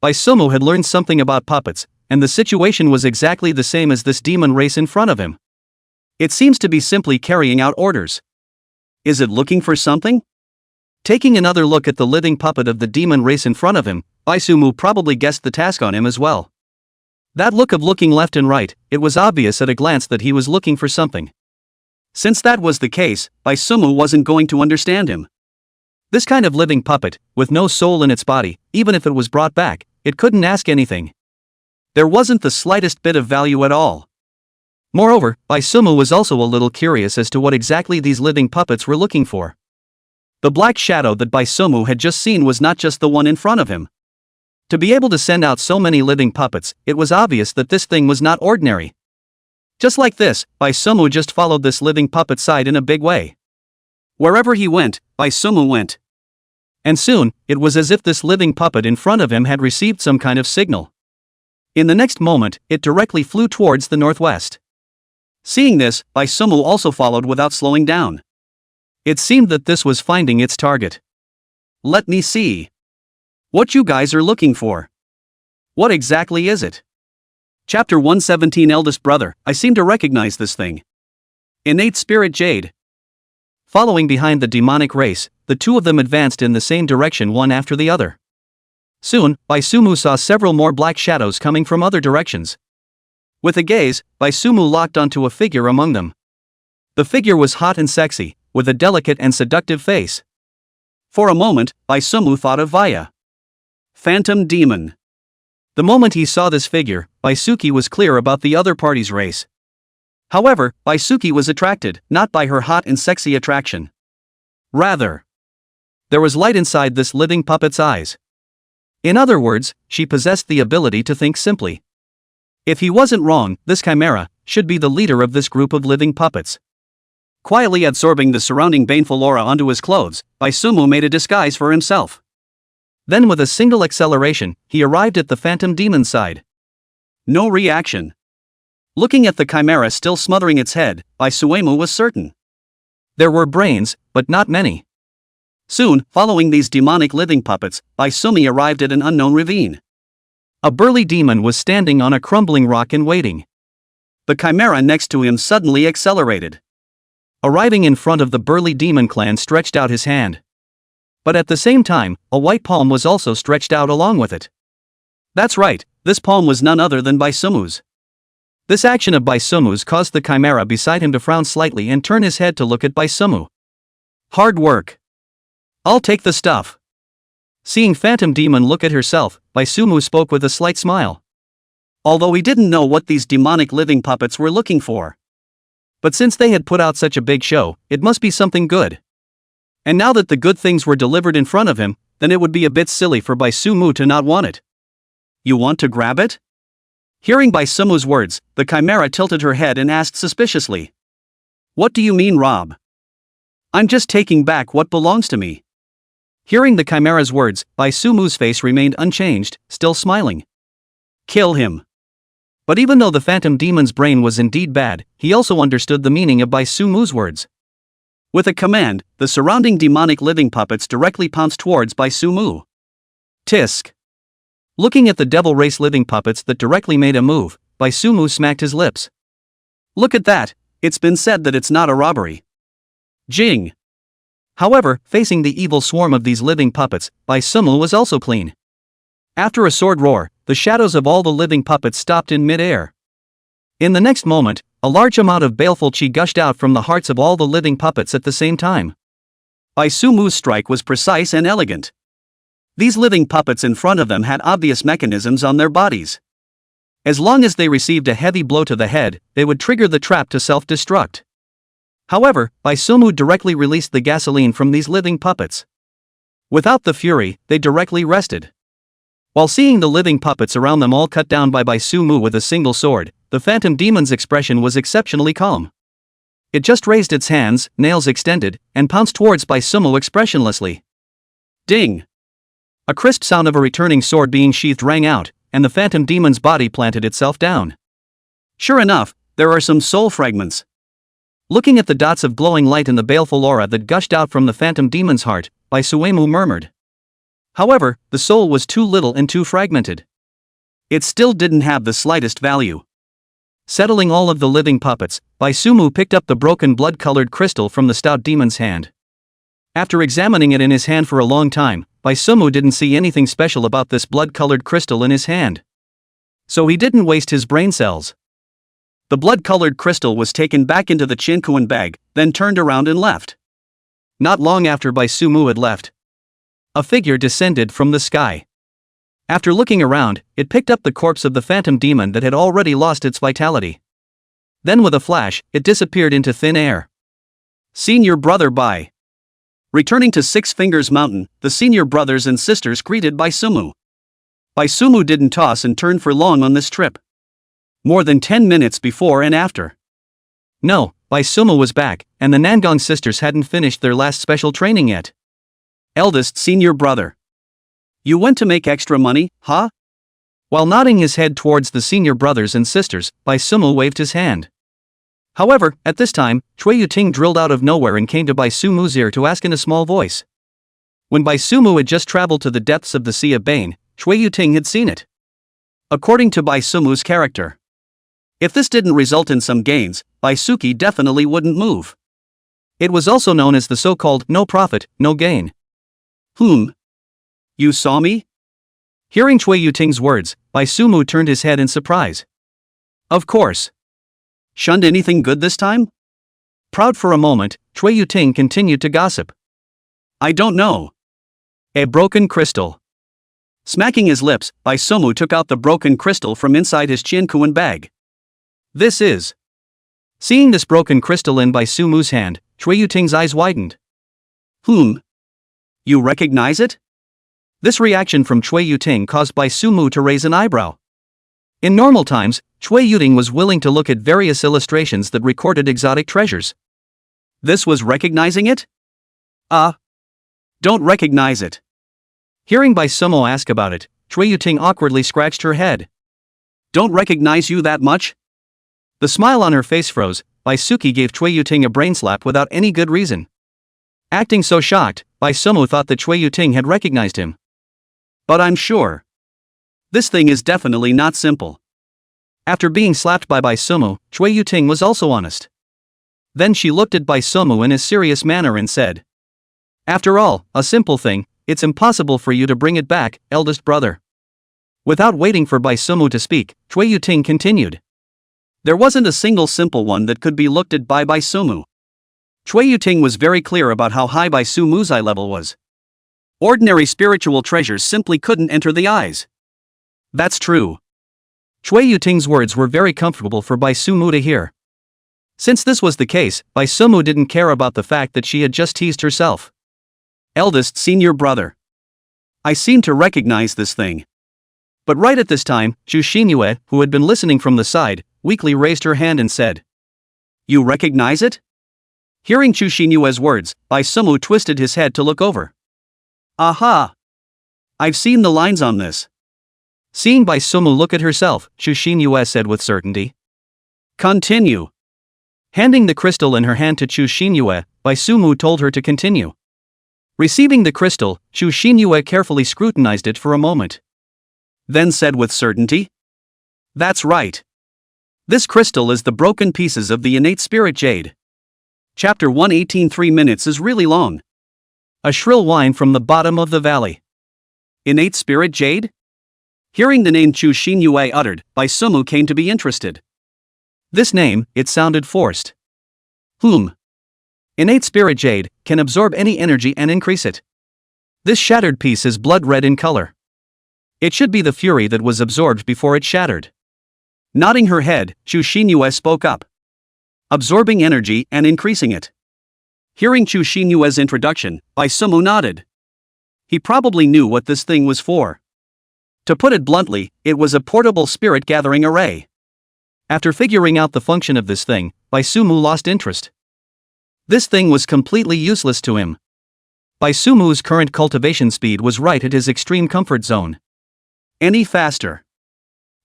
Bai Sumu had learned something about puppets, and the situation was exactly the same as this demon race in front of him. It seems to be simply carrying out orders. Is it looking for something? Taking another look at the living puppet of the demon race in front of him, Bai Sumu probably guessed the task on him as well. That look of looking left and right, it was obvious at a glance that he was looking for something. Since that was the case, Bai Sumu wasn't going to understand him. This kind of living puppet, with no soul in its body, even if it was brought back, it couldn't ask anything. There wasn't the slightest bit of value at all. Moreover, Bai Sumu was also a little curious as to what exactly these living puppets were looking for. The black shadow that Bai Sumu had just seen was not just the one in front of him. To be able to send out so many living puppets, it was obvious that this thing was not ordinary. Just like this, Bai Sumu just followed this living puppet side in a big way. Wherever he went, Bai Sumu went. And soon, it was as if this living puppet in front of him had received some kind of signal. In the next moment, it directly flew towards the northwest. Seeing this, Bai Sumu also followed without slowing down. It seemed that this was finding its target. Let me see. What you guys are looking for? What exactly is it? Chapter 117 Eldest Brother, I seem to recognize this thing. Innate Spirit Jade. Following behind the demonic race, the two of them advanced in the same direction one after the other. Soon, Bai Sumu saw several more black shadows coming from other directions. With a gaze, Bai Sumu locked onto a figure among them. The figure was hot and sexy, with a delicate and seductive face. For a moment, Bai Sumu thought of Vaya. Phantom Demon. The moment he saw this figure, Baisuki was clear about the other party's race. However, Baisuki was attracted, not by her hot and sexy attraction. Rather, there was light inside this living puppet's eyes. In other words, she possessed the ability to think simply. If he wasn't wrong, this chimera should be the leader of this group of living puppets. Quietly absorbing the surrounding baneful aura onto his clothes, Bai Sumu made a disguise for himself. Then with a single acceleration, he arrived at the phantom demon's side. No reaction. Looking at the chimera still smothering its head, Bai Suemu was certain. There were brains, but not many. Soon, following these demonic living puppets, Bai Sumi arrived at an unknown ravine. A burly demon was standing on a crumbling rock and waiting. The chimera next to him suddenly accelerated. Arriving in front of the burly demon clan stretched out his hand. But at the same time, a white palm was also stretched out along with it. That's right, this palm was none other than Bai Sumu's. This action of Bai Sumu's caused the chimera beside him to frown slightly and turn his head to look at Bai Sumu. Hard work. I'll take the stuff. Seeing Phantom Demon look at herself, Bai Sumu spoke with a slight smile. Although he didn't know what these demonic living puppets were looking for. But since they had put out such a big show, it must be something good. And now that the good things were delivered in front of him, then it would be a bit silly for Bai Sumu to not want it. You want to grab it? Hearing Bai Sumu's words, the chimera tilted her head and asked suspiciously. What do you mean, Rob? I'm just taking back what belongs to me. Hearing the chimera's words, Bai Sumu's face remained unchanged, still smiling. Kill him. But even though the phantom demon's brain was indeed bad, he also understood the meaning of Bai Sumu's words. With a command, the surrounding demonic living puppets directly pounced towards Bai Sumu. Tisk. Looking at the devil race living puppets that directly made a move, Bai Sumu smacked his lips. Look at that, it's been said that it's not a robbery. Jing. However, facing the evil swarm of these living puppets, Bai Sumu was also clean. After a sword roar, the shadows of all the living puppets stopped in mid-air. In the next moment, a large amount of baleful chi gushed out from the hearts of all the living puppets at the same time. Bai Sumu's strike was precise and elegant. These living puppets in front of them had obvious mechanisms on their bodies. As long as they received a heavy blow to the head, they would trigger the trap to self-destruct. However, Bai Sumu directly released the gasoline from these living puppets. Without the fury, they directly rested. While seeing the living puppets around them all cut down by Sumu with a single sword, the phantom demon's expression was exceptionally calm. It just raised its hands, nails extended, and pounced towards Sumu expressionlessly. Ding! A crisp sound of a returning sword being sheathed rang out, and the phantom demon's body planted itself down. Sure enough, there are some soul fragments. Looking at the dots of glowing light and the baleful aura that gushed out from the phantom demon's heart, Suemu murmured. However, the soul was too little and too fragmented. It still didn't have the slightest value. Settling all of the living puppets, Sumu picked up the broken blood-colored crystal from the stout demon's hand. After examining it in his hand for a long time, Sumu didn't see anything special about this blood-colored crystal in his hand. So he didn't waste his brain cells. The blood-colored crystal was taken back into the Chinkuan bag, then turned around and left. Not long after Sumu had left, a figure descended from the sky. After looking around, it picked up the corpse of the phantom demon that had already lost its vitality. Then with a flash, it disappeared into thin air. Senior brother bye. Returning to Six Fingers Mountain, the senior brothers and sisters greeted Sumu. Sumu didn't toss and turn for long on this trip. More than 10 minutes before and after. No, Sumu was back, and the Nangong sisters hadn't finished their last special training yet. Eldest senior brother. You went to make extra money, huh? While nodding his head towards the senior brothers and sisters, Sumu waved his hand. However, at this time, Chui Yuting drilled out of nowhere and came to Sumu's ear to ask in a small voice. When Sumu had just traveled to the depths of the Sea of Bane, Chui Yuting had seen it. According to Sumu's character, if this didn't result in some gains, Suki definitely wouldn't move. It was also known as the so-called no profit, no gain. You saw me? Hearing Chui Yuting's words, Sumu turned his head in surprise. Of course. Shunned anything good this time? Proud for a moment, Chui Yuting continued to gossip. I don't know. A broken crystal. Smacking his lips, Sumu took out the broken crystal from inside his Chinkuan bag. This is. Seeing this broken crystal in Sumu's hand, Chui Yuting's eyes widened. You recognize it? This reaction from Chui Yuting caused Sumu to raise an eyebrow. In normal times, Chui Yuting was willing to look at various illustrations that recorded exotic treasures. This was recognizing it? Don't recognize it. Hearing Sumu ask about it, Chui Yuting awkwardly scratched her head. Don't recognize you that much? The smile on her face froze. Suki gave Chui Yuting a brain slap without any good reason. Acting so shocked, Sumu thought that Chui Yuting had recognized him. But I'm sure. This thing is definitely not simple. After being slapped by Sumu, Chui Yuting was also honest. Then she looked at Sumu in a serious manner and said, After all, a simple thing, it's impossible for you to bring it back, eldest brother. Without waiting for Sumu to speak, Chui Yuting continued. There wasn't a single simple one that could be looked at by Sumu. Chui Yuting was very clear about how high Sumu's eye level was. Ordinary spiritual treasures simply couldn't enter the eyes. That's true. Chui Yuting's words were very comfortable for Sumu to hear. Since this was the case, Sumu didn't care about the fact that she had just teased herself. Eldest senior brother. I seem to recognize this thing. But right at this time, Chu Xinyue, who had been listening from the side, weakly raised her hand and said, You recognize it? Hearing Chu Xinyue's words, Sumu twisted his head to look over. Aha! I've seen the lines on this. Seeing Sumu look at herself, Chu Xinyue said with certainty. Continue. Handing the crystal in her hand to Chu Xinyue, Sumu told her to continue. Receiving the crystal, Chu Xinyue carefully scrutinized it for a moment. Then said with certainty, That's right. This crystal is the broken pieces of the innate spirit jade. Chapter 118. 3 minutes is really long. A shrill whine from the bottom of the valley. Innate spirit jade? Hearing the name Chu Xinyue uttered, Sumu came to be interested. This name, it sounded forced. Innate spirit jade can absorb any energy and increase it. This shattered piece is blood red in color. It should be the fury that was absorbed before it shattered. Nodding her head, Chu Xinyue spoke up. Absorbing energy and increasing it. Hearing Chu Xinyue's introduction, Sumu nodded. He probably knew what this thing was for. To put it bluntly, it was a portable spirit-gathering array. After figuring out the function of this thing, Baisumu lost interest. This thing was completely useless to him. Baisumu's current cultivation speed was right at his extreme comfort zone. Any faster,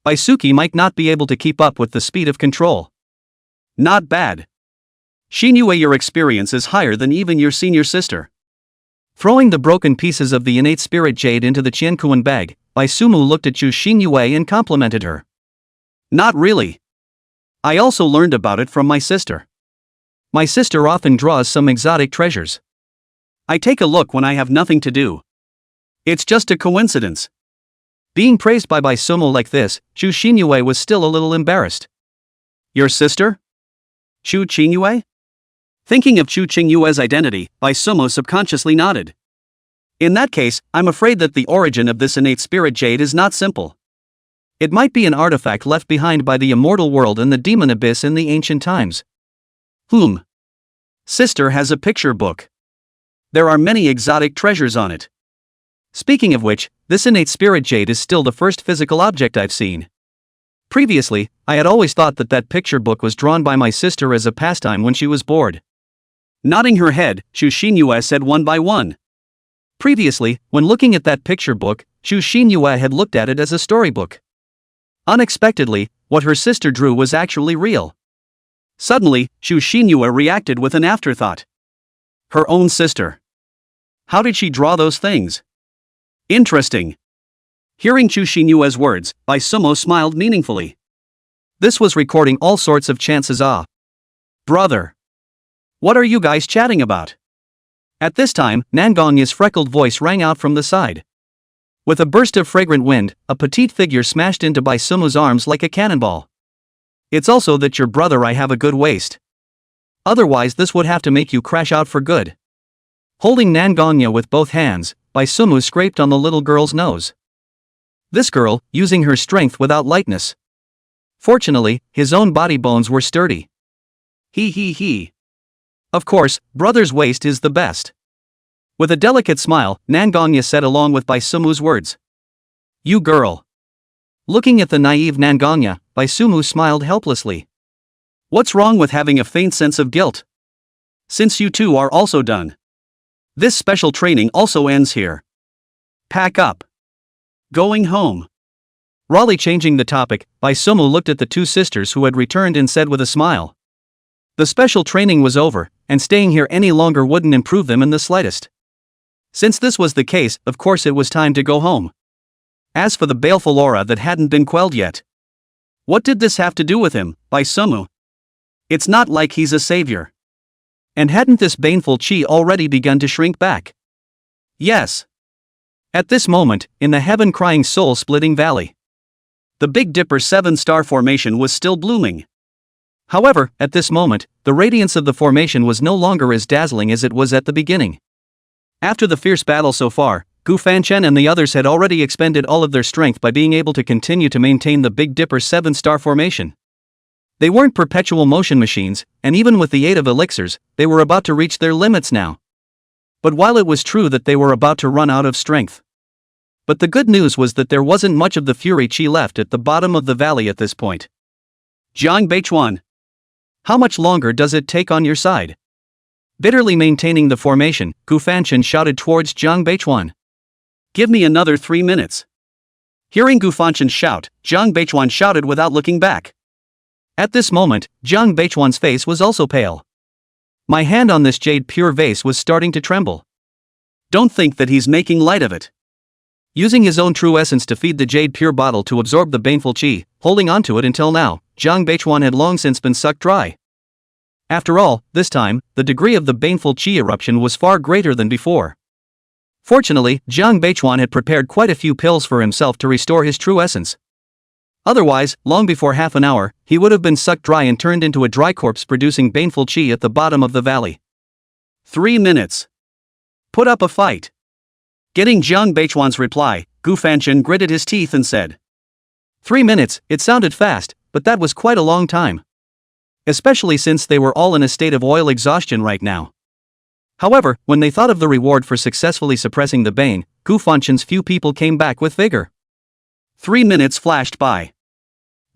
Baisuki might not be able to keep up with the speed of control. Not bad. Shinue, your experience is higher than even your senior sister. Throwing the broken pieces of the innate spirit jade into the Qiankuan bag, Baisumu looked at Chu Shinue and complimented her. Not really. I also learned about it from my sister. My sister often draws some exotic treasures. I take a look when I have nothing to do. It's just a coincidence. Being praised by Baisumu like this, Chu Shinue was still a little embarrassed. Your sister? Chu Qingyue? Thinking of Chu Qingyue's identity, Baisumu subconsciously nodded. In that case, I'm afraid that the origin of this innate spirit jade is not simple. It might be an artifact left behind by the immortal world and the demon abyss in the ancient times. Sister has a picture book. There are many exotic treasures on it. Speaking of which, this innate spirit jade is still the first physical object I've seen. Previously, I had always thought that picture book was drawn by my sister as a pastime when she was bored. Nodding her head, Chu Shinue said one by one. Previously, when looking at that picture book, Chu Shinue had looked at it as a storybook. Unexpectedly, what her sister drew was actually real. Suddenly, Chu Shinue reacted with an afterthought. Her own sister. How did she draw those things? Interesting. Hearing Chu Shinue's words, Baisumu smiled meaningfully. This was recording all sorts of chances. Brother. What are you guys chatting about? At this time, Nangongya's freckled voice rang out from the side. With a burst of fragrant wind, a petite figure smashed into Baisumu's arms like a cannonball. It's also that your brother I have a good waist. Otherwise this would have to make you crash out for good. Holding Nangongya with both hands, Baisumu scraped on the little girl's nose. This girl, using her strength without lightness. Fortunately, his own body bones were sturdy. He. Of course, brother's waist is the best. With a delicate smile, Nangongya said along with Baisumu's words. You girl. Looking at the naive Nangongya, Baisumu smiled helplessly. What's wrong with having a faint sense of guilt? Since you two are also done. This special training also ends here. Pack up. Going home. Rawly changing the topic, Baisumu looked at the two sisters who had returned and said with a smile. The special training was over, and staying here any longer wouldn't improve them in the slightest. Since this was the case, of course it was time to go home. As for the baleful aura that hadn't been quelled yet. What did this have to do with him, Baisumu? It's not like he's a savior. And hadn't this baneful chi already begun to shrink back? Yes. At this moment, in the heaven-crying soul-splitting valley, the Big Dipper 7-star formation was still blooming. However, at this moment, the radiance of the formation was no longer as dazzling as it was at the beginning. After the fierce battle so far, Gu Fanchen and the others had already expended all of their strength by being able to continue to maintain the Big Dipper 7-star formation. They weren't perpetual motion machines, and even with the aid of elixirs, they were about to reach their limits now. But while it was true that they were about to run out of strength, but the good news was that there wasn't much of the fury chi left at the bottom of the valley at this point. Jiang Beichuan. How much longer does it take on your side? Bitterly maintaining the formation, Gu Fanchen shouted towards Jiang Beichuan. Give me another 3 minutes. Hearing Gu Fanchen's shout, Jiang Beichuan shouted without looking back. At this moment, Jiang Beichuan's face was also pale. My hand on this jade pure vase was starting to tremble. Don't think that he's making light of it. Using his own true essence to feed the jade pure bottle to absorb the baneful chi, holding onto it until now, Jiang Beichuan had long since been sucked dry. After all, this time, the degree of the baneful chi eruption was far greater than before. Fortunately, Jiang Beichuan had prepared quite a few pills for himself to restore his true essence. Otherwise, long before half an hour, he would have been sucked dry and turned into a dry corpse producing baneful chi at the bottom of the valley. 3 minutes. Put up a fight. Getting Jiang Beichuan's reply, Gu Fanchen gritted his teeth and said. 3 minutes, it sounded fast, but that was quite a long time. Especially since they were all in a state of oil exhaustion right now. However, when they thought of the reward for successfully suppressing the bane, Gu Fanchen's few people came back with vigor. 3 minutes flashed by.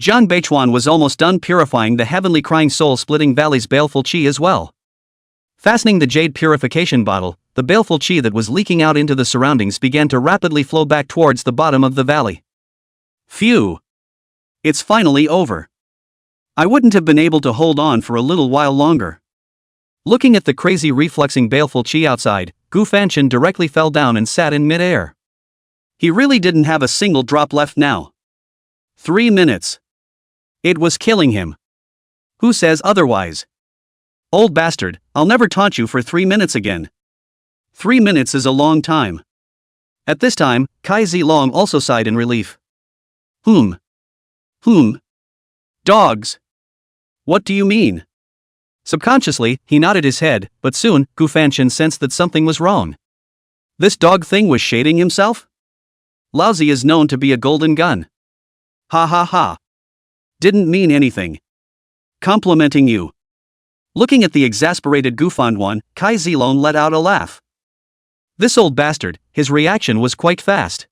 Jiang Beichuan was almost done purifying the heavenly crying soul-splitting valley's baleful qi as well. Fastening the jade purification bottle, the baleful qi that was leaking out into the surroundings began to rapidly flow back towards the bottom of the valley. Phew! It's finally over. I wouldn't have been able to hold on for a little while longer. Looking at the crazy refluxing baleful qi outside, Gu Fanchen directly fell down and sat in mid-air. He really didn't have a single drop left now. 3 minutes. It was killing him. Who says otherwise? Old bastard, I'll never taunt you for 3 minutes again. 3 minutes is a long time. At this time, Kai Zilong also sighed in relief. Dogs. What do you mean? Subconsciously, he nodded his head, but soon, Gu Fanchen sensed that something was wrong. This dog thing was shading himself? Lousy is known to be a golden gun. Ha ha ha. Didn't mean anything. Complimenting you. Looking at the exasperated Gu Fanduan, Kai Zilong let out a laugh. This old bastard, his reaction was quite fast.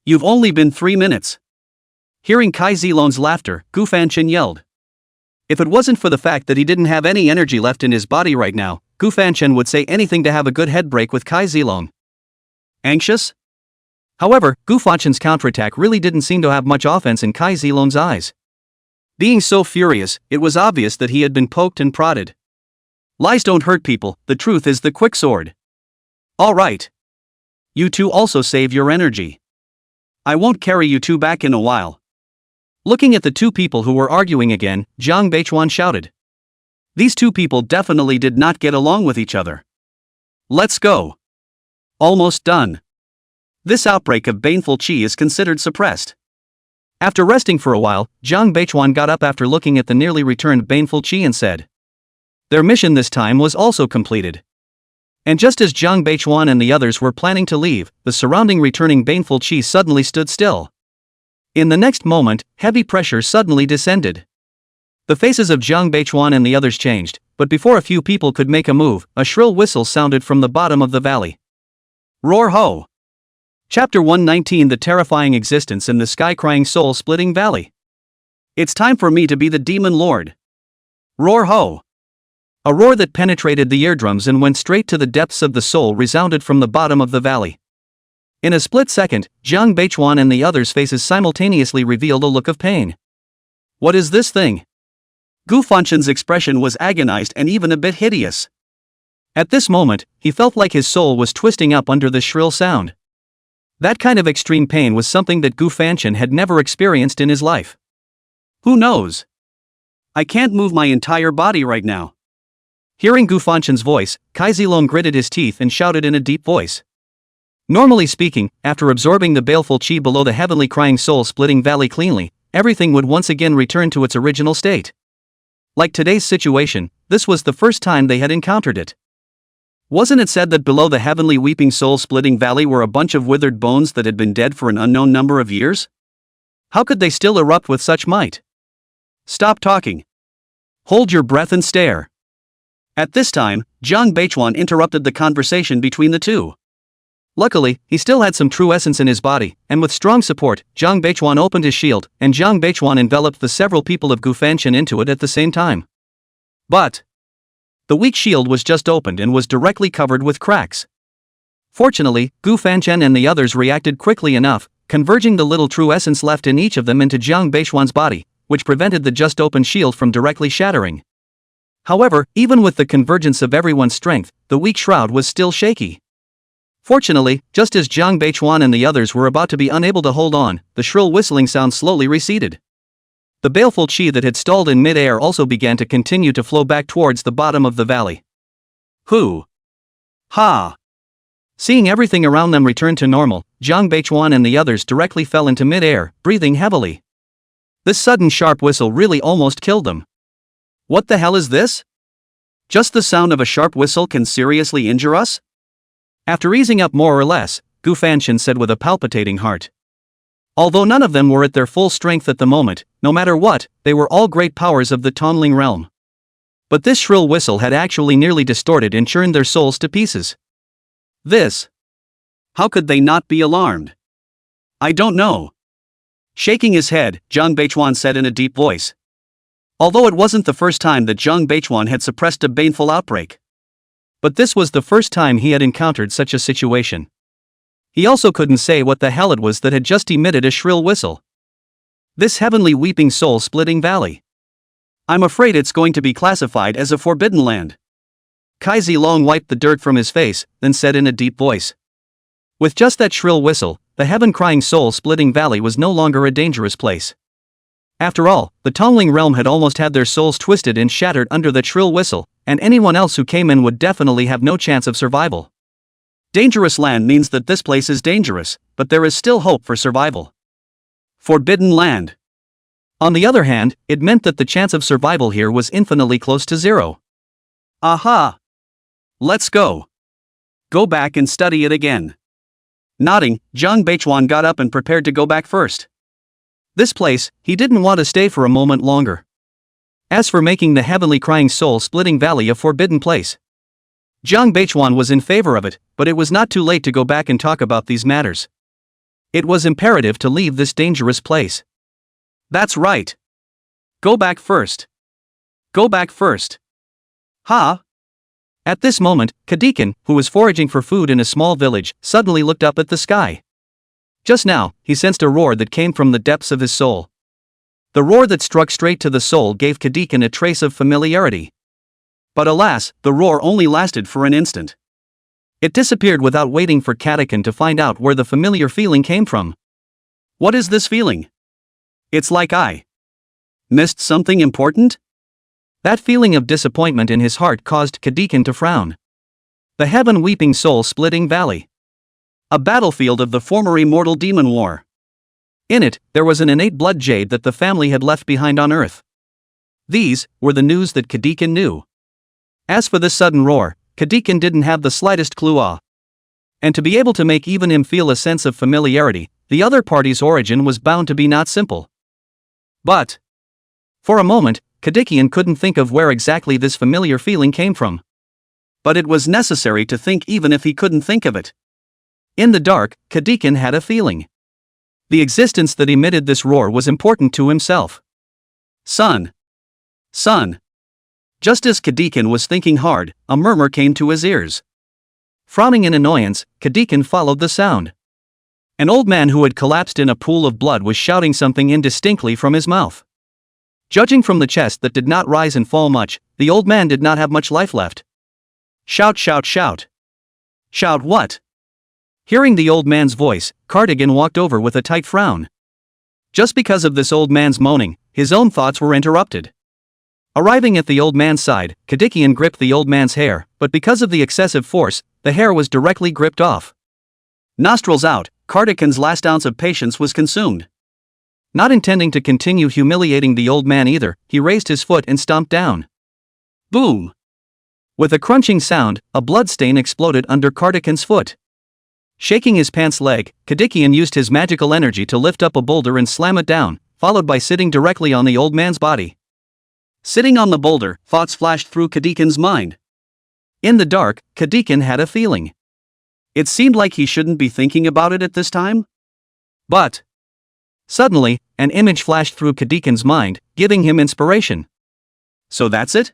You've only been 3 minutes. Hearing Kai Zilong's laughter, Gu Fanchen yelled. If it wasn't for the fact that he didn't have any energy left in his body right now, Gu Fanchen would say anything to have a good head break with Kai Zilong. Anxious? However, Gu Fanchen's counterattack really didn't seem to have much offense in Kai Zilong's eyes. Being so furious, it was obvious that he had been poked and prodded. Lies don't hurt people, the truth is the quick sword. All right. You two also save your energy. I won't carry you two back in a while. Looking at the two people who were arguing again, Jiang Beichuan shouted. These two people definitely did not get along with each other. Let's go. Almost done. This outbreak of baneful qi is considered suppressed. After resting for a while, Jiang Beichuan got up after looking at the nearly returned baneful qi and said. Their mission this time was also completed. And just as Jiang Beichuan and the others were planning to leave, the surrounding returning baneful qi suddenly stood still. In the next moment, heavy pressure suddenly descended. The faces of Jiang Beichuan and the others changed, but before a few people could make a move, a shrill whistle sounded from the bottom of the valley. Roar ho! Chapter 119 The Terrifying Existence in the Sky-Crying Soul-Splitting Valley. It's time for me to be the Demon Lord. Roar ho! A roar that penetrated the eardrums and went straight to the depths of the soul resounded from the bottom of the valley. In a split second, Jiang Beichuan and the others' faces simultaneously revealed a look of pain. What is this thing? Gu Fanchen's expression was agonized and even a bit hideous. At this moment, he felt like his soul was twisting up under the shrill sound. That kind of extreme pain was something that Gu Fanchen had never experienced in his life. Who knows? I can't move my entire body right now. Hearing Gu Fanchen's voice, Kai Zilong gritted his teeth and shouted in a deep voice. Normally speaking, after absorbing the baleful qi below the heavenly crying soul-splitting valley cleanly, everything would once again return to its original state. Like today's situation, this was the first time they had encountered it. Wasn't it said that below the heavenly weeping soul-splitting valley were a bunch of withered bones that had been dead for an unknown number of years? How could they still erupt with such might? Stop talking. Hold your breath and stare. At this time, Jiang Beichuan interrupted the conversation between the two. Luckily, he still had some true essence in his body, and with strong support, Jiang Beichuan opened his shield, and Jiang Beichuan enveloped the several people of Gu Fanchen into it at the same time. But the weak shield was just opened and was directly covered with cracks. Fortunately, Gu Fanchen and the others reacted quickly enough, converging the little true essence left in each of them into Jiang Beichuan's body, which prevented the just opened shield from directly shattering. However, even with the convergence of everyone's strength, the weak shroud was still shaky. Fortunately, just as Jiang Beichuan and the others were about to be unable to hold on, the shrill whistling sound slowly receded. The baleful qi that had stalled in mid-air also began to continue to flow back towards the bottom of the valley. Who? Ha! Seeing everything around them return to normal, Jiang Beichuan and the others directly fell into mid-air, breathing heavily. This sudden sharp whistle really almost killed them. What the hell is this? Just the sound of a sharp whistle can seriously injure us? After easing up more or less, Gu Fanchen said with a palpitating heart. Although none of them were at their full strength at the moment, no matter what, they were all great powers of the Tonling realm. But this shrill whistle had actually nearly distorted and churned their souls to pieces. This. How could they not be alarmed? I don't know. Shaking his head, Zhang Beichuan said in a deep voice. Although it wasn't the first time that Zhang Beichuan had suppressed a baneful outbreak. But this was the first time he had encountered such a situation. He also couldn't say what the hell it was that had just emitted a shrill whistle. This heavenly weeping soul-splitting valley. I'm afraid it's going to be classified as a forbidden land. Kai Zilong wiped the dirt from his face, then said in a deep voice. With just that shrill whistle, the heaven-crying soul-splitting valley was no longer a dangerous place. After all, the Tongling realm had almost had their souls twisted and shattered under that shrill whistle, and anyone else who came in would definitely have no chance of survival. Dangerous land means that this place is dangerous, but there is still hope for survival. Forbidden land. On the other hand, it meant that the chance of survival here was infinitely close to zero. Aha! Let's go. Go back and study it again. Nodding, Zhang Beichuan got up and prepared to go back first. This place, he didn't want to stay for a moment longer. As for making the heavenly crying soul-splitting valley a forbidden place, Zhang Beichuan was in favor of it, but it was not too late to go back and talk about these matters. It was imperative to leave this dangerous place. That's right. Go back first. Go back first. Huh? At this moment, Kadikin, who was foraging for food in a small village, suddenly looked up at the sky. Just now, he sensed a roar that came from the depths of his soul. The roar that struck straight to the soul gave Kadikin a trace of familiarity. But alas, the roar only lasted for an instant. It disappeared without waiting for Kadikin to find out where the familiar feeling came from. What is this feeling? It's like I missed something important? That feeling of disappointment in his heart caused Kadikin to frown. The heaven-weeping soul-splitting valley. A battlefield of the former Immortal Demon War. In it, there was an innate blood jade that the family had left behind on Earth. These were the news that Kadikin knew. As for this sudden roar, Kadikin didn't have the slightest clue. And to be able to make even him feel a sense of familiarity, the other party's origin was bound to be not simple. But for a moment, Kadikian couldn't think of where exactly this familiar feeling came from. But it was necessary to think even if he couldn't think of it. In the dark, Kadikin had a feeling. The existence that emitted this roar was important to himself. Son. Son. Just as Kadikin was thinking hard, a murmur came to his ears. Frowning in annoyance, Kadikin followed the sound. An old man who had collapsed in a pool of blood was shouting something indistinctly from his mouth. Judging from the chest that did not rise and fall much, the old man did not have much life left. Shout, shout, shout. Shout what? Hearing the old man's voice, Cardigan walked over with a tight frown. Just because of this old man's moaning, his own thoughts were interrupted. Arriving at the old man's side, Kadikian gripped the old man's hair, but because of the excessive force, the hair was directly gripped off. Nostrils out, Cardigan's last ounce of patience was consumed. Not intending to continue humiliating the old man either, he raised his foot and stomped down. Boom! With a crunching sound, a bloodstain exploded under Cardigan's foot. Shaking his pants leg, Kadikian used his magical energy to lift up a boulder and slam it down, followed by sitting directly on the old man's body. Sitting on the boulder, thoughts flashed through Kadikin's mind. In the dark, Kadikin had a feeling. It seemed like he shouldn't be thinking about it at this time. But suddenly, an image flashed through Kadikin's mind, giving him inspiration. So that's it?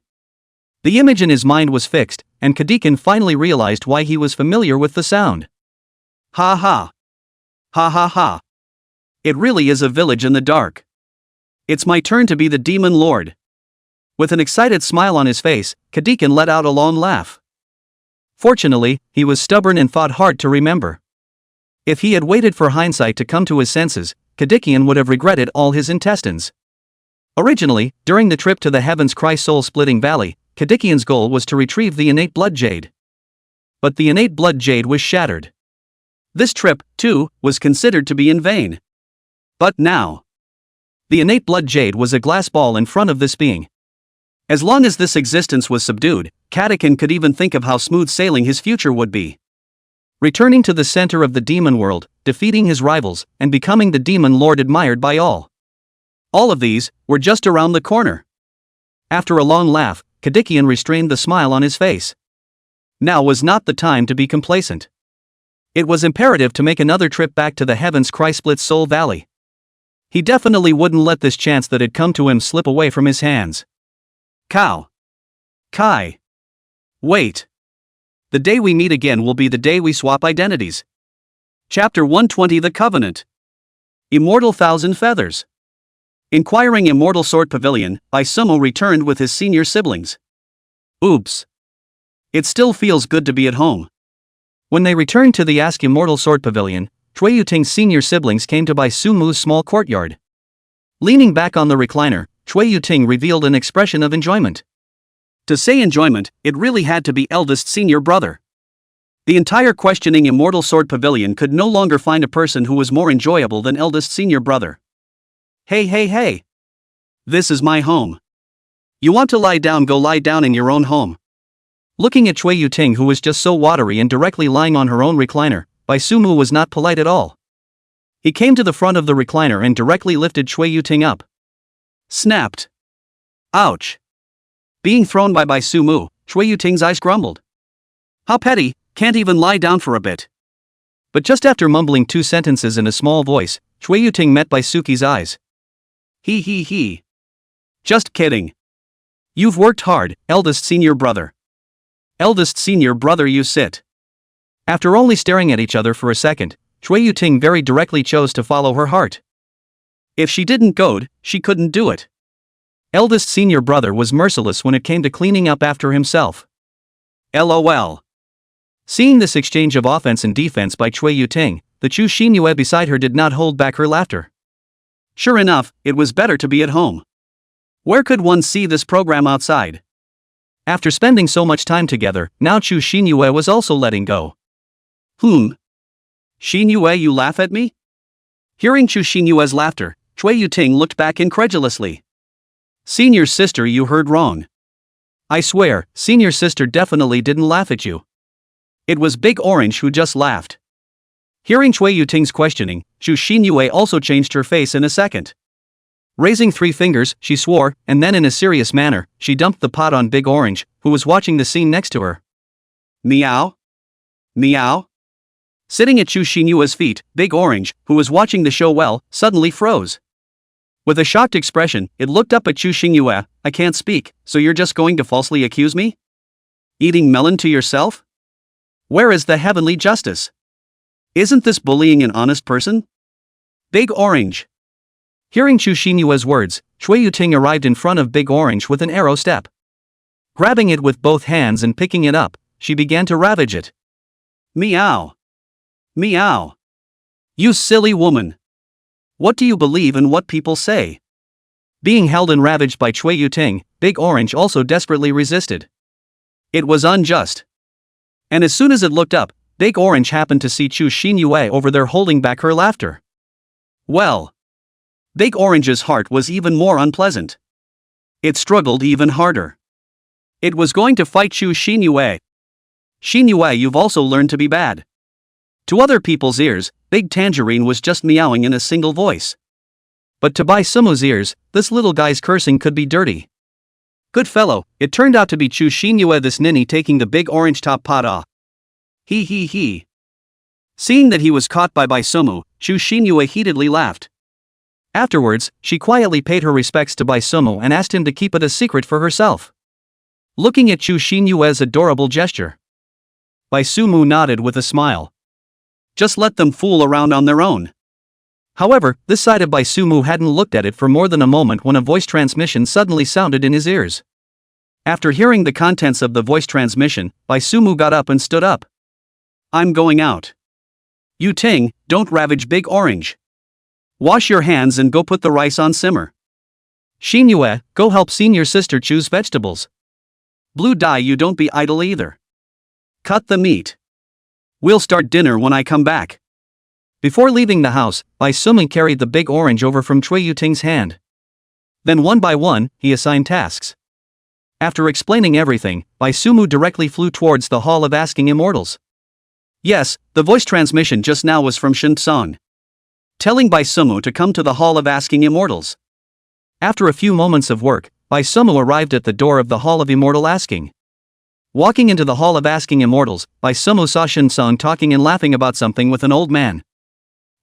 The image in his mind was fixed, and Kadikin finally realized why he was familiar with the sound. Ha ha. Ha ha ha. It really is a village in the dark. It's my turn to be the demon lord. With an excited smile on his face, Kadikin let out a long laugh. Fortunately, he was stubborn and fought hard to remember. If he had waited for hindsight to come to his senses, Kadikian would have regretted all his intestines. Originally, during the trip to the Heaven's Cry soul-splitting valley, Kadikian's goal was to retrieve the innate blood jade. But the innate blood jade was shattered. This trip, too, was considered to be in vain. But now, the innate blood jade was a glass ball in front of this being. As long as this existence was subdued, Kadikin could even think of how smooth sailing his future would be. Returning to the center of the demon world, defeating his rivals, and becoming the demon lord admired by all. All of these were just around the corner. After a long laugh, Kadikian restrained the smile on his face. Now was not the time to be complacent. It was imperative to make another trip back to the Heaven's Cry Split Soul Valley. He definitely wouldn't let this chance that had come to him slip away from his hands. Cow. Kai. Wait. The day we meet again will be the day we swap identities. Chapter 120 The Covenant. Immortal Thousand Feathers. Inquiring Immortal Sword Pavilion, Sumo returned with his senior siblings. Oops. It still feels good to be at home. When they returned to the Ask Immortal Sword Pavilion, Chui Yuting's senior siblings came to Sumu's small courtyard. Leaning back on the recliner, Chui Yuting revealed an expression of enjoyment. To say enjoyment, it really had to be eldest senior brother. The entire questioning Immortal Sword Pavilion could no longer find a person who was more enjoyable than eldest senior brother. Hey. This is my home. You want to lie down, go lie down in your own home. Looking at Chui Yuting, who was just so watery and directly lying on her own recliner, Sumu was not polite at all. He came to the front of the recliner and directly lifted Chui Yuting up. Snapped. Ouch. Being thrown by Sumu, Chui Yuting's eyes grumbled. How petty, can't even lie down for a bit. But just after mumbling 2 sentences in a small voice, Chui Yuting met Suki's eyes. He. Just kidding. You've worked hard, eldest senior brother. Eldest senior brother, you sit. After only staring at each other for a second, Chui Yuting very directly chose to follow her heart. If she didn't goad, she couldn't do it. Eldest senior brother was merciless when it came to cleaning up after himself. LOL. Seeing this exchange of offense and defense by Chui Yuting, the Chu Xinyue beside her did not hold back her laughter. Sure enough, it was better to be at home. Where could one see this program outside? After spending so much time together, now Chu Xinyue was also letting go. Xinyue, you laugh at me? Hearing Chu Xinyue's laughter, Chui Yuting looked back incredulously. Senior sister, you heard wrong. I swear, senior sister definitely didn't laugh at you. It was Big Orange who just laughed. Hearing Chui Yuting's questioning, Chu Xinyue also changed her face in a second. Raising 3 fingers, she swore, and then in a serious manner, she dumped the pot on Big Orange, who was watching the scene next to her. Meow. Meow. Sitting at Chu Xinyue's feet, Big Orange, who was watching the show suddenly froze. With a shocked expression, it looked up at Chu Xinyue. I can't speak, so you're just going to falsely accuse me? Eating melon to yourself? Where is the heavenly justice? Isn't this bullying an honest person? Big Orange. Hearing Chu Xinyue's words, Chui Yuting arrived in front of Big Orange with an arrow step. Grabbing it with both hands and picking it up, she began to ravage it. Meow. Meow. You silly woman. What do you believe in what people say? Being held and ravaged by Chui Yuting, Big Orange also desperately resisted. It was unjust. And as soon as it looked up, Big Orange happened to see Chu Xinyue over there holding back her laughter. Well. Big Orange's heart was even more unpleasant. It struggled even harder. It was going to fight Chu Xinyue. Xinyue, you've also learned to be bad. To other people's ears, Big Tangerine was just meowing in a single voice. But to Sumu's ears, this little guy's cursing could be dirty. Good fellow, it turned out to be Chu Xinyue, this ninny, taking the Big Orange top pot off. He. Seeing that he was caught by Sumu, Chu Xinyue heatedly laughed. Afterwards, she quietly paid her respects to Sumu and asked him to keep it a secret for herself. Looking at Chu Xinyue's adorable gesture, Sumu nodded with a smile. Just let them fool around on their own. However, this side of Sumu hadn't looked at it for more than a moment when a voice transmission suddenly sounded in his ears. After hearing the contents of the voice transmission, Sumu got up and stood up. I'm going out. You Ting, don't ravage Big Orange. Wash your hands and go put the rice on simmer. Xinyue, go help senior sister choose vegetables. Blue Dye, you don't be idle either. Cut the meat. We'll start dinner when I come back. Before leaving the house, Sumu carried the Big Orange over from Chui Yuting's hand. Then one by one, he assigned tasks. After explaining everything, Sumu directly flew towards the Hall of Asking Immortals. Yes, the voice transmission just now was from Shin Tsang, telling Sumu to come to the Hall of Asking Immortals. After a few moments of work, Sumu arrived at the door of the Hall of Immortal Asking. Walking into the Hall of Asking Immortals, Sumu saw Shin Tsang talking and laughing about something with an old man.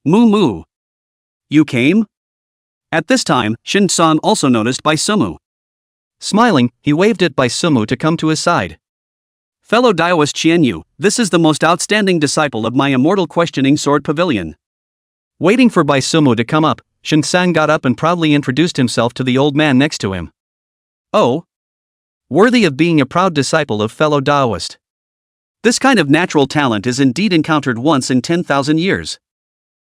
Moo. You came? At this time, Shin-san also noticed Bai Sumu. Smiling, he waved at Bai Sumu to come to his side. Fellow Daoist Qianyu, this is the most outstanding disciple of my immortal questioning sword pavilion. Waiting for Bai Sumu to come up, Shin-san got up and proudly introduced himself to the old man next to him. Oh. Worthy of being a proud disciple of fellow Daoist. This kind of natural talent is indeed encountered once in 10,000 years.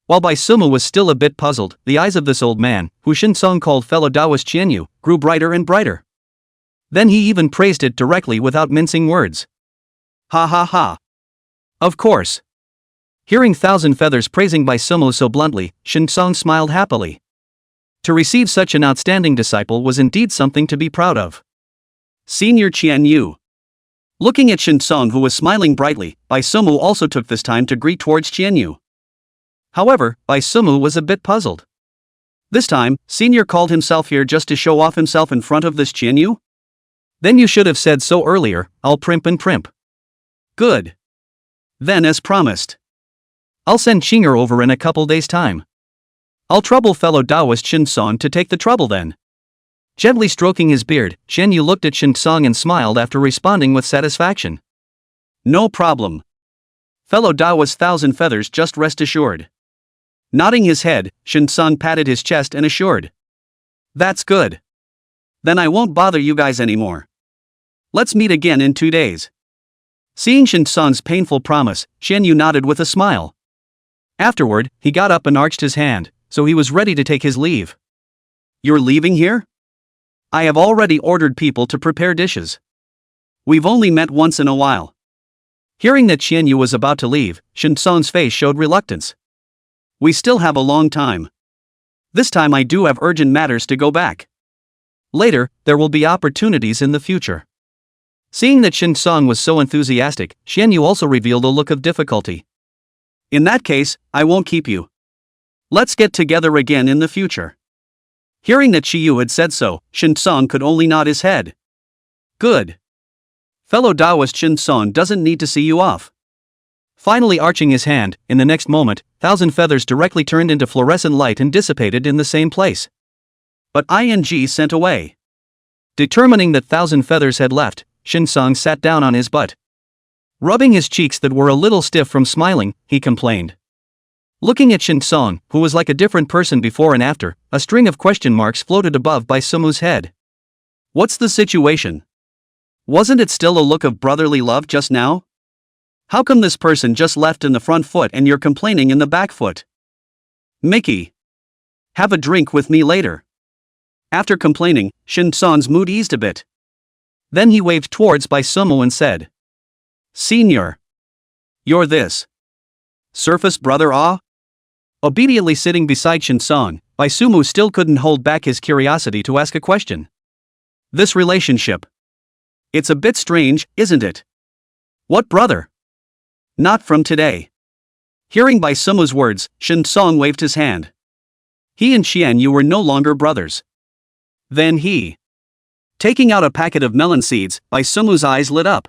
While Bai Sumu was still a bit puzzled, the eyes of this old man, who Shin-san called fellow Daoist Qianyu, grew brighter and brighter. Then he even praised it directly without mincing words. Ha ha ha. Of course. Hearing Thousand Feathers praising Bai Sumu so bluntly, Shin-san smiled happily. To receive such an outstanding disciple was indeed something to be proud of. Senior Qianyu. Looking at Shin-san, who was smiling brightly, Bai Sumu also took this time to greet towards Qianyu. However, Bai Sumu was a bit puzzled. This time, Senior called himself here just to show off himself in front of this Qianyu? Then you should have said so earlier, I'll primp and primp. Good. Then as promised. I'll send Qinger over in a couple days' time. I'll trouble fellow Daoist Shin-san to take the trouble then. Gently stroking his beard, Qianyu looked at Shin-san and smiled after responding with satisfaction. No problem. Fellow Daoist Thousand Feathers, just rest assured. Nodding his head, Shin-san patted his chest and assured. That's good. Then I won't bother you guys anymore. Let's meet again in 2 days. Seeing Shin-san's painful promise, Qianyu nodded with a smile. Afterward, he got up and arched his hand, so he was ready to take his leave. You're leaving here? I have already ordered people to prepare dishes. We've only met once in a while. Hearing that Qianyu was about to leave, Shin-san's face showed reluctance. We still have a long time. This time I do have urgent matters to go back. Later, there will be opportunities in the future. Seeing that Shin-san was so enthusiastic, Qianyu also revealed a look of difficulty. In that case, I won't keep you. Let's get together again in the future. Hearing that Qiyu had said so, Shin-san could only nod his head. Good. Fellow Daoist Shin-san doesn't need to see you off. Finally arching his hand, in the next moment, Thousand Feathers directly turned into fluorescent light and dissipated in the same place. But ing sent away. Determining that Thousand Feathers had left, Shin-san sat down on his butt. Rubbing his cheeks that were a little stiff from smiling, he complained. Looking at Shin-san, who was like a different person before and after, a string of question marks floated above Bai Sumu's head. What's the situation? Wasn't it still a look of brotherly love just now? How come this person just left in the front foot and you're complaining in the back foot? Mickey. Have a drink with me later. After complaining, Shin-san's mood eased a bit. Then he waved towards Bai Sumu and said. Senior. You're this. Surface brother ah? Obediently sitting beside Shin-san, Bai Sumu still couldn't hold back his curiosity to ask a question. This relationship. It's a bit strange, isn't it? What brother? Not from today. Hearing Bai Sumu's words, Shin-san waved his hand. He and Qianyu were no longer brothers. Then he. Taking out a packet of melon seeds, Bai Sumu's eyes lit up.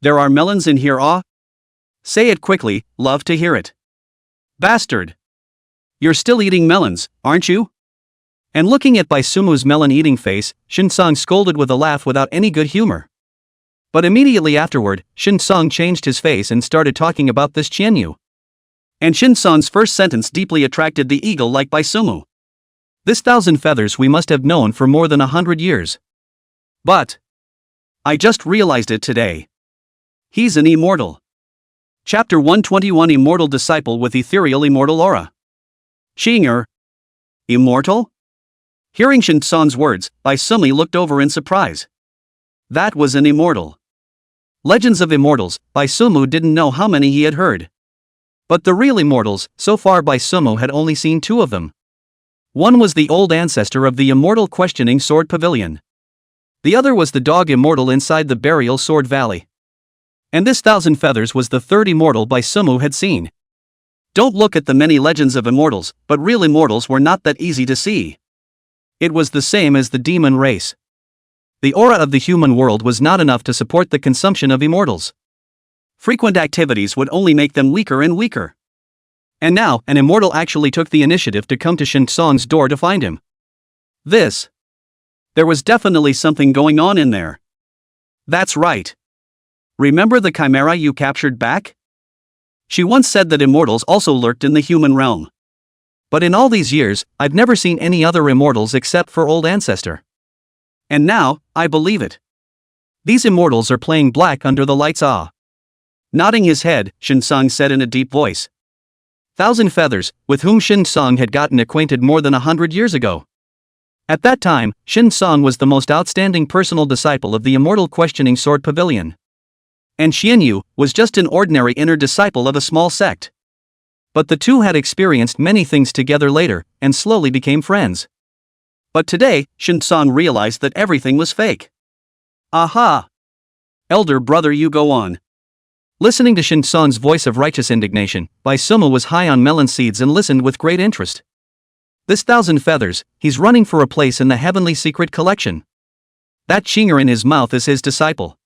There are melons in here ah? Say it quickly, love to hear it. Bastard. You're still eating melons, aren't you? And looking at Bai Sumu's melon-eating face, Shin-san scolded with a laugh without any good humor. But immediately afterward, Shin-san changed his face and started talking about this Qianyu. And Shin-san's first sentence deeply attracted the eagle like Bai Sumu. This Thousand Feathers we must have known for more than 100 years. But I just realized it today. He's an immortal. Chapter 121 Immortal Disciple with Ethereal Immortal Aura. Qinger. Immortal? Hearing Shin-san's words, Bai Sumu looked over in surprise. That was an immortal. Legends of immortals, Bai Sumu didn't know how many he had heard. But the real immortals, so far Bai Sumu had only seen 2 of them. One was the old ancestor of the immortal questioning sword pavilion. The other was the dog immortal inside the burial sword valley. And this Thousand Feathers was the 3rd immortal Bai Sumu had seen. Don't look at the many legends of immortals, but real immortals were not that easy to see. It was the same as the demon race. The aura of the human world was not enough to support the consumption of immortals. Frequent activities would only make them weaker and weaker. And now, an immortal actually took the initiative to come to Shin Song's door to find him. There was definitely something going on in there. That's right. Remember the chimera you captured back? She once said that immortals also lurked in the human realm. But in all these years, I've never seen any other immortals except for Old Ancestor. And now, I believe it. These immortals are playing black under the lights. Nodding his head, Shin Song said in a deep voice. Thousand Feathers, with whom Shin Song had gotten acquainted more than 100 years ago. At that time, Shin Song was the most outstanding personal disciple of the immortal questioning sword pavilion. And Xianyu was just an ordinary inner disciple of a small sect. But the two had experienced many things together later, and slowly became friends. But today, Shin Song realized that everything was fake. Aha! Elder brother, you go on. Listening to Shin Song's voice of righteous indignation, Bai Sumu was high on melon seeds and listened with great interest. This Thousand Feathers, he's running for a place in the heavenly secret collection. That chinger in his mouth is his disciple.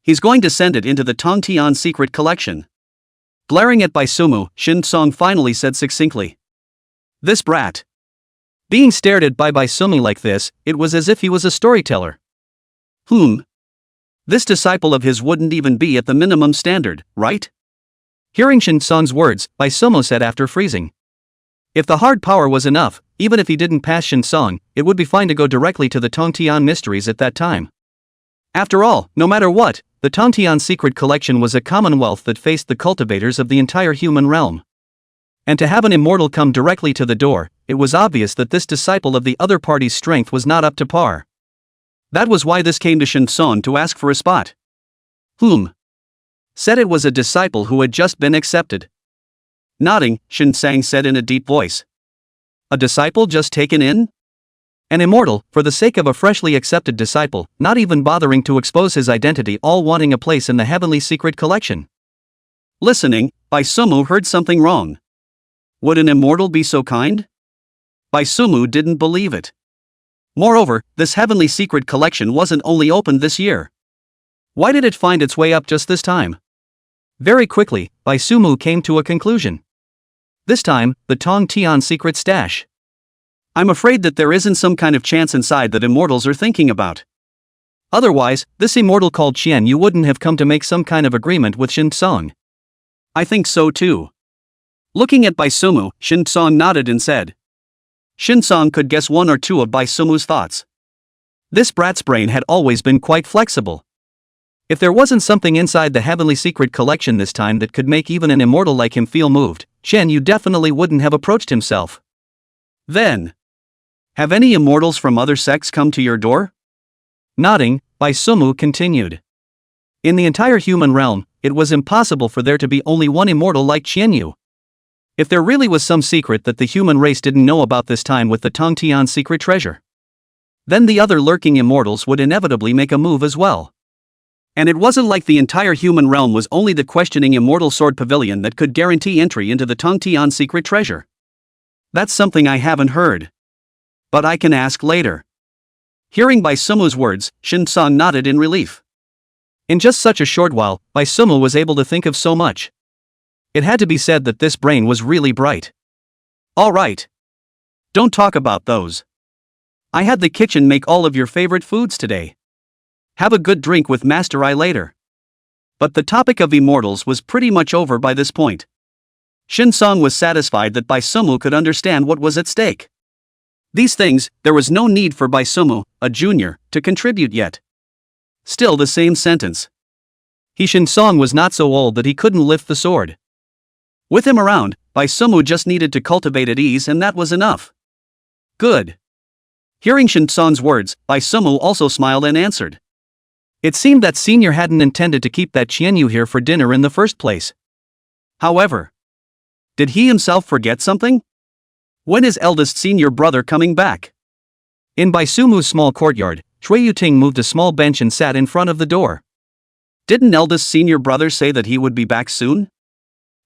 He's going to send it into the Tongtian secret collection. Glaring at Bai Sumu, Shin Song finally said succinctly. This brat. Being stared at by Bai Sumu like this, it was as if he was a storyteller. This disciple of his wouldn't even be at the minimum standard, right? Hearing Shin Song's words, Bai Sumu said after freezing. If the hard power was enough, even if he didn't pass Shin Song, it would be fine to go directly to the Tongtian mysteries at that time. After all, no matter what, the Tongtian secret collection was a commonwealth that faced the cultivators of the entire human realm. And to have an immortal come directly to the door, it was obvious that this disciple of the other party's strength was not up to par. That was why this came to Shin Song to ask for a spot. Said it was a disciple who had just been accepted. Nodding, Shin Sang said in a deep voice. A disciple just taken in? An immortal, for the sake of a freshly accepted disciple, not even bothering to expose his identity, all wanting a place in the heavenly secret collection. Listening, Bai Sumu heard something wrong. Would an immortal be so kind? Bai Sumu didn't believe it. Moreover, this heavenly secret collection wasn't only opened this year. Why did it find its way up just this time? Very quickly, Bai Sumu came to a conclusion. This time, the Tongtian secret stash. I'm afraid that there isn't some kind of chance inside that immortals are thinking about. Otherwise, this immortal called Xianyu wouldn't have come to make some kind of agreement with Shin Song. I think so too. Looking at Bai Sumu, Shin Song nodded and said. Shin Song could guess one or two of Bai Sumu's thoughts. This brat's brain had always been quite flexible. If there wasn't something inside the heavenly secret collection this time that could make even an immortal like him feel moved, Xianyu definitely wouldn't have approached himself. Then, have any immortals from other sects come to your door? Nodding, Bai Sumu continued. In the entire human realm, it was impossible for there to be only one immortal like Xianyu. If there really was some secret that the human race didn't know about this time with the Tongtian secret treasure, then the other lurking immortals would inevitably make a move as well. And it wasn't like the entire human realm was only the questioning immortal sword pavilion that could guarantee entry into the Tongtian secret treasure. That's something I haven't heard. But I can ask later. Hearing Bai Sumu's words, Shin Song nodded in relief. In just such a short while, Bai Sumu was able to think of so much. It had to be said that this brain was really bright. All right. Don't talk about those. I had the kitchen make all of your favorite foods today. Have a good drink with Master I later. But the topic of immortals was pretty much over by this point. Shin Song was satisfied that Bai Sumu could understand what was at stake. These things, there was no need for Bai Sumu, a junior, to contribute yet. Still the same sentence. Shin Song was not so old that he couldn't lift the sword. With him around, Bai Sumu just needed to cultivate at ease, and that was enough. Good. Hearing Shin Song's words, Bai Sumu also smiled and answered. It seemed that Senior hadn't intended to keep that Xianyu here for dinner in the first place. However, did he himself forget something? When is eldest senior brother coming back? In Bai Sumu's small courtyard, Chui Yuting moved a small bench and sat in front of the door. Didn't eldest senior brother say that he would be back soon?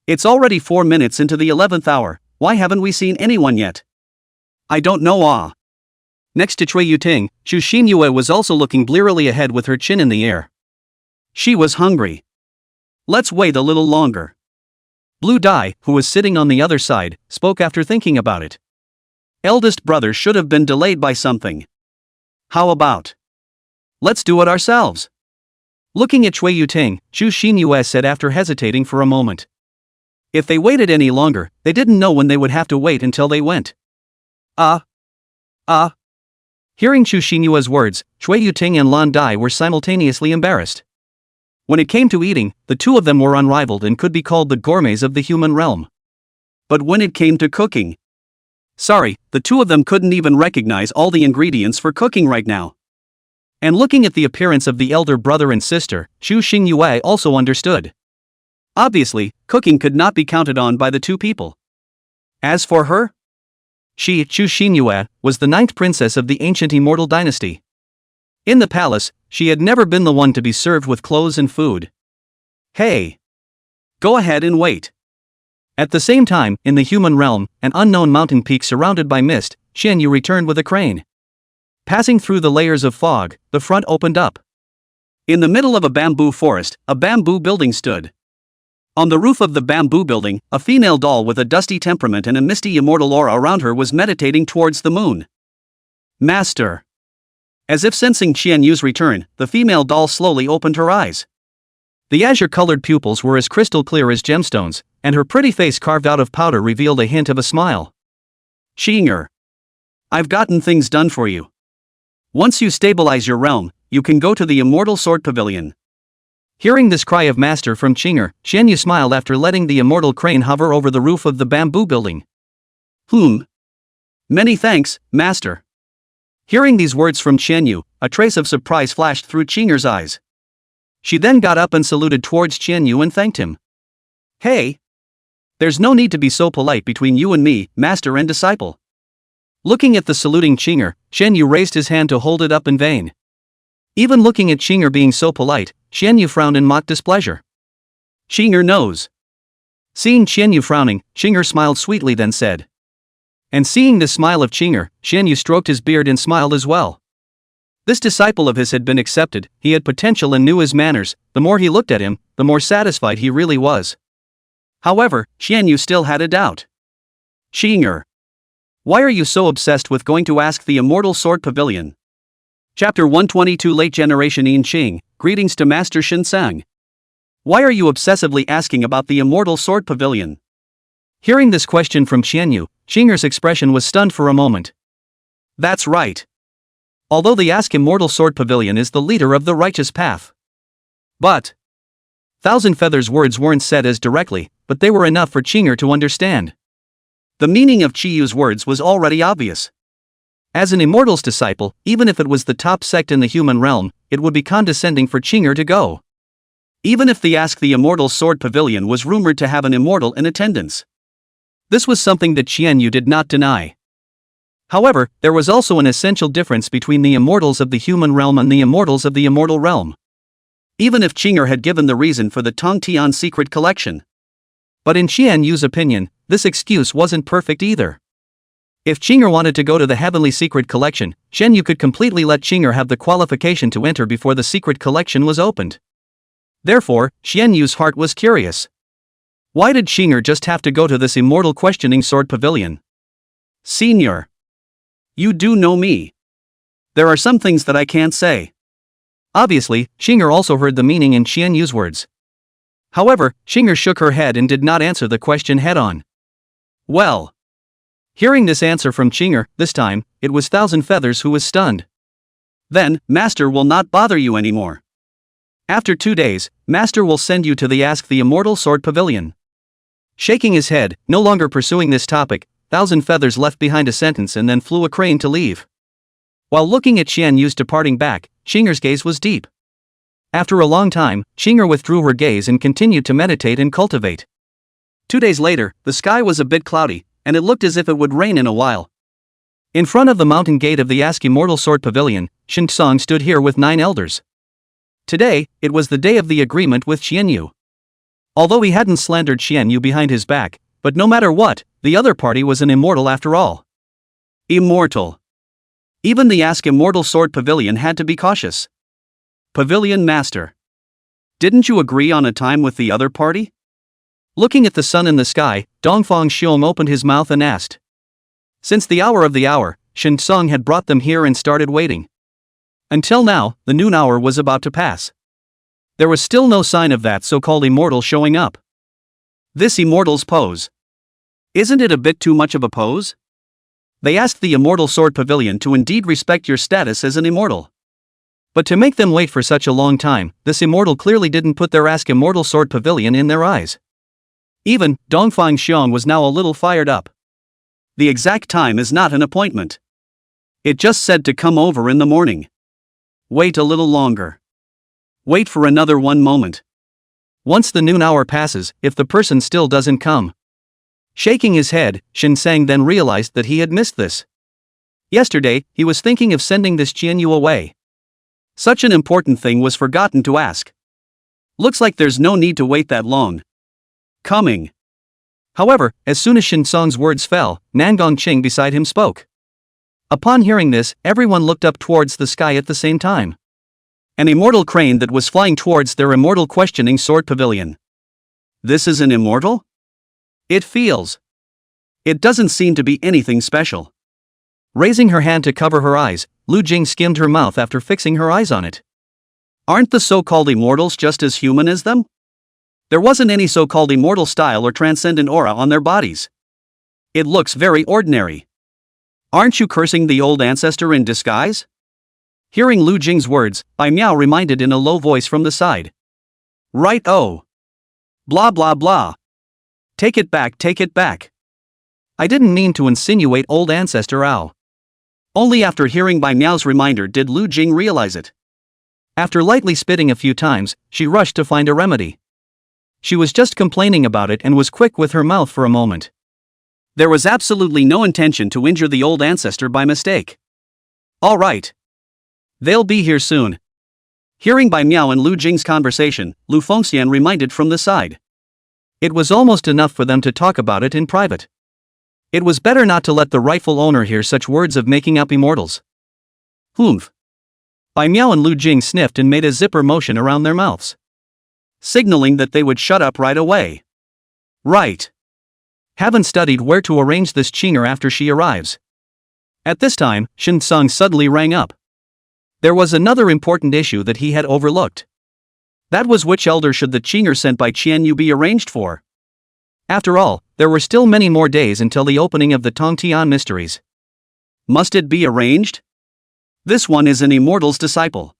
It's already 4 minutes into the 11th hour, why haven't we seen anyone yet? I don't know. Next to Chui Yuting, Xu Xinyue was also looking blearily ahead with her chin in the air. She was hungry. Let's wait a little longer. Blue Dye, who was sitting on the other side, spoke after thinking about it. Eldest brother should have been delayed by something. How about? Let's do it ourselves. Looking at Chui Yuting, Chu Xinyue said after hesitating for a moment. If they waited any longer, they didn't know when they would have to wait until they went. Hearing Chu Xinyue's words, Chui Yuting and Lan Dai were simultaneously embarrassed. When it came to eating, the two of them were unrivaled and could be called the gourmets of the human realm. But when it came to cooking, sorry, the two of them couldn't even recognize all the ingredients for cooking right now. And looking at the appearance of the elder brother and sister, Chu Xingyue also understood. Obviously, cooking could not be counted on by the two people. As for her, she, Chu Xinyue, was the ninth princess of the ancient Immortal dynasty. In the palace, she had never been the one to be served with clothes and food. Hey! Go ahead and wait. At the same time, in the human realm, an unknown mountain peak surrounded by mist, Xianyu returned with a crane. Passing through the layers of fog, the front opened up. In the middle of a bamboo forest, a bamboo building stood. On the roof of the bamboo building, a female doll with a dusty temperament and a misty immortal aura around her was meditating towards the moon. Master! As if sensing Xianyu's return, the female doll slowly opened her eyes. The azure-colored pupils were as crystal clear as gemstones, and her pretty face carved out of powder revealed a hint of a smile. Xinger, I've gotten things done for you. Once you stabilize your realm, you can go to the Immortal Sword Pavilion. Hearing this cry of master from Xinger, Xianyu smiled after letting the immortal crane hover over the roof of the bamboo building. Many thanks, master. Hearing these words from Xianyu, a trace of surprise flashed through Xinger's eyes. She then got up and saluted towards Xianyu and thanked him. Hey! There's no need to be so polite between you and me, master and disciple. Looking at the saluting Xinger, Xianyu raised his hand to hold it up in vain. Even looking at Xinger being so polite, Xianyu frowned in mock displeasure. Xinger knows. Seeing Xianyu frowning, Xinger smiled sweetly then said. And seeing this smile of Xinger, Xianyu stroked his beard and smiled as well. This disciple of his had been accepted, he had potential and knew his manners, the more he looked at him, the more satisfied he really was. However, Xianyu still had a doubt. Xinger, why are you so obsessed with going to ask the Immortal Sword Pavilion? Chapter 122 Late Generation Yin Qing, Greetings to Master Shinsang. Why are you obsessively asking about the Immortal Sword Pavilion? Hearing this question from Xianyu, Xinger's expression was stunned for a moment. That's right. Although the Ask Immortal Sword Pavilion is the leader of the righteous path. But Thousand Feathers' words weren't said as directly, but they were enough for Xinger to understand. The meaning of Chiyu's words was already obvious. As an Immortal's disciple, even if it was the top sect in the human realm, it would be condescending for Xinger to go. Even if the Ask the Immortal Sword Pavilion was rumored to have an immortal in attendance. This was something that Xianyu did not deny. However, there was also an essential difference between the immortals of the human realm and the immortals of the immortal realm. Even if Xinger had given the reason for the Tongtian secret collection. But in Xianyu's opinion, this excuse wasn't perfect either. If Xinger wanted to go to the Heavenly Secret Collection, Xianyu could completely let Xinger have the qualification to enter before the secret collection was opened. Therefore, Xianyu's heart was curious. Why did Xinger just have to go to this immortal questioning sword pavilion? Senior, you do know me. There are some things that I can't say. Obviously, Xinger also heard the meaning in Xianyu's words. However, Xinger shook her head and did not answer the question head-on. Well. Hearing this answer from Xinger, this time, it was Thousand Feathers who was stunned. Then, Master will not bother you anymore. After 2 days, Master will send you to the Ask the Immortal Sword Pavilion. Shaking his head, no longer pursuing this topic, Thousand Feathers left behind a sentence and then flew a crane to leave. While looking at Xianyu's departing back, Xinger's gaze was deep. After a long time, Xinger withdrew her gaze and continued to meditate and cultivate. 2 days later, the sky was a bit cloudy, and it looked as if it would rain in a while. In front of the mountain gate of the Ask Immortal Sword Pavilion, Shin Tsang stood here with 9 elders. Today, it was the day of the agreement with Xianyu. Although he hadn't slandered Xianyu behind his back, but no matter what, the other party was an immortal after all. Immortal. Even the Ask Immortal Sword Pavilion had to be cautious. Pavilion Master. Didn't you agree on a time with the other party? Looking at the sun in the sky, Dongfang Xiong opened his mouth and asked. Since the hour, Shin Sung had brought them here and started waiting. Until now, the noon hour was about to pass. There was still no sign of that so-called immortal showing up. This immortal's pose. Isn't it a bit too much of a pose? They asked the Immortal Sword Pavilion to indeed respect your status as an immortal. But to make them wait for such a long time, this immortal clearly didn't put their Ask Immortal Sword Pavilion in their eyes. Even, Dongfang Xiong was now a little fired up. The exact time is not an appointment. It just said to come over in the morning. Wait a little longer. Wait for another 1 moment. Once the noon hour passes, if the person still doesn't come. Shaking his head, Shin Sang then realized that he had missed this. Yesterday, he was thinking of sending this Qianyu away. Such an important thing was forgotten to ask. Looks like there's no need to wait that long. Coming. However, as soon as Shin Song's words fell, Nangong Qing beside him spoke. Upon hearing this, everyone looked up towards the sky at the same time. An immortal crane that was flying towards their immortal questioning sword pavilion. This is an immortal? It feels. It doesn't seem to be anything special. Raising her hand to cover her eyes, Lu Jing skimmed her mouth after fixing her eyes on it. Aren't the so-called immortals just as human as them? There wasn't any so-called immortal style or transcendent aura on their bodies. It looks very ordinary. Aren't you cursing the old ancestor in disguise? Hearing Lu Jing's words, Bai Miao reminded in a low voice from the side. Right, oh. Blah blah blah. Take it back, take it back. I didn't mean to insinuate old ancestor Ao. Only after hearing Bai Miao's reminder did Lu Jing realize it. After lightly spitting a few times, she rushed to find a remedy. She was just complaining about it and was quick with her mouth for a moment. There was absolutely no intention to injure the old ancestor by mistake. All right. They'll be here soon. Hearing Bai Miao and Lu Jing's conversation, Lu Fengxian reminded from the side. It was almost enough for them to talk about it in private. It was better not to let the rightful owner hear such words of making up immortals. Humph. Bai Miao and Lu Jing sniffed and made a zipper motion around their mouths, signaling that they would shut up right away. Right. Haven't studied where to arrange this chinger after she arrives. At this time, Shin Sung suddenly rang up. There was another important issue that he had overlooked. That was which elder should the chinger sent by Qianyu be arranged for. After all, there were still many more days until the opening of the Tongtian mysteries. Must it be arranged? This one is an immortal's disciple.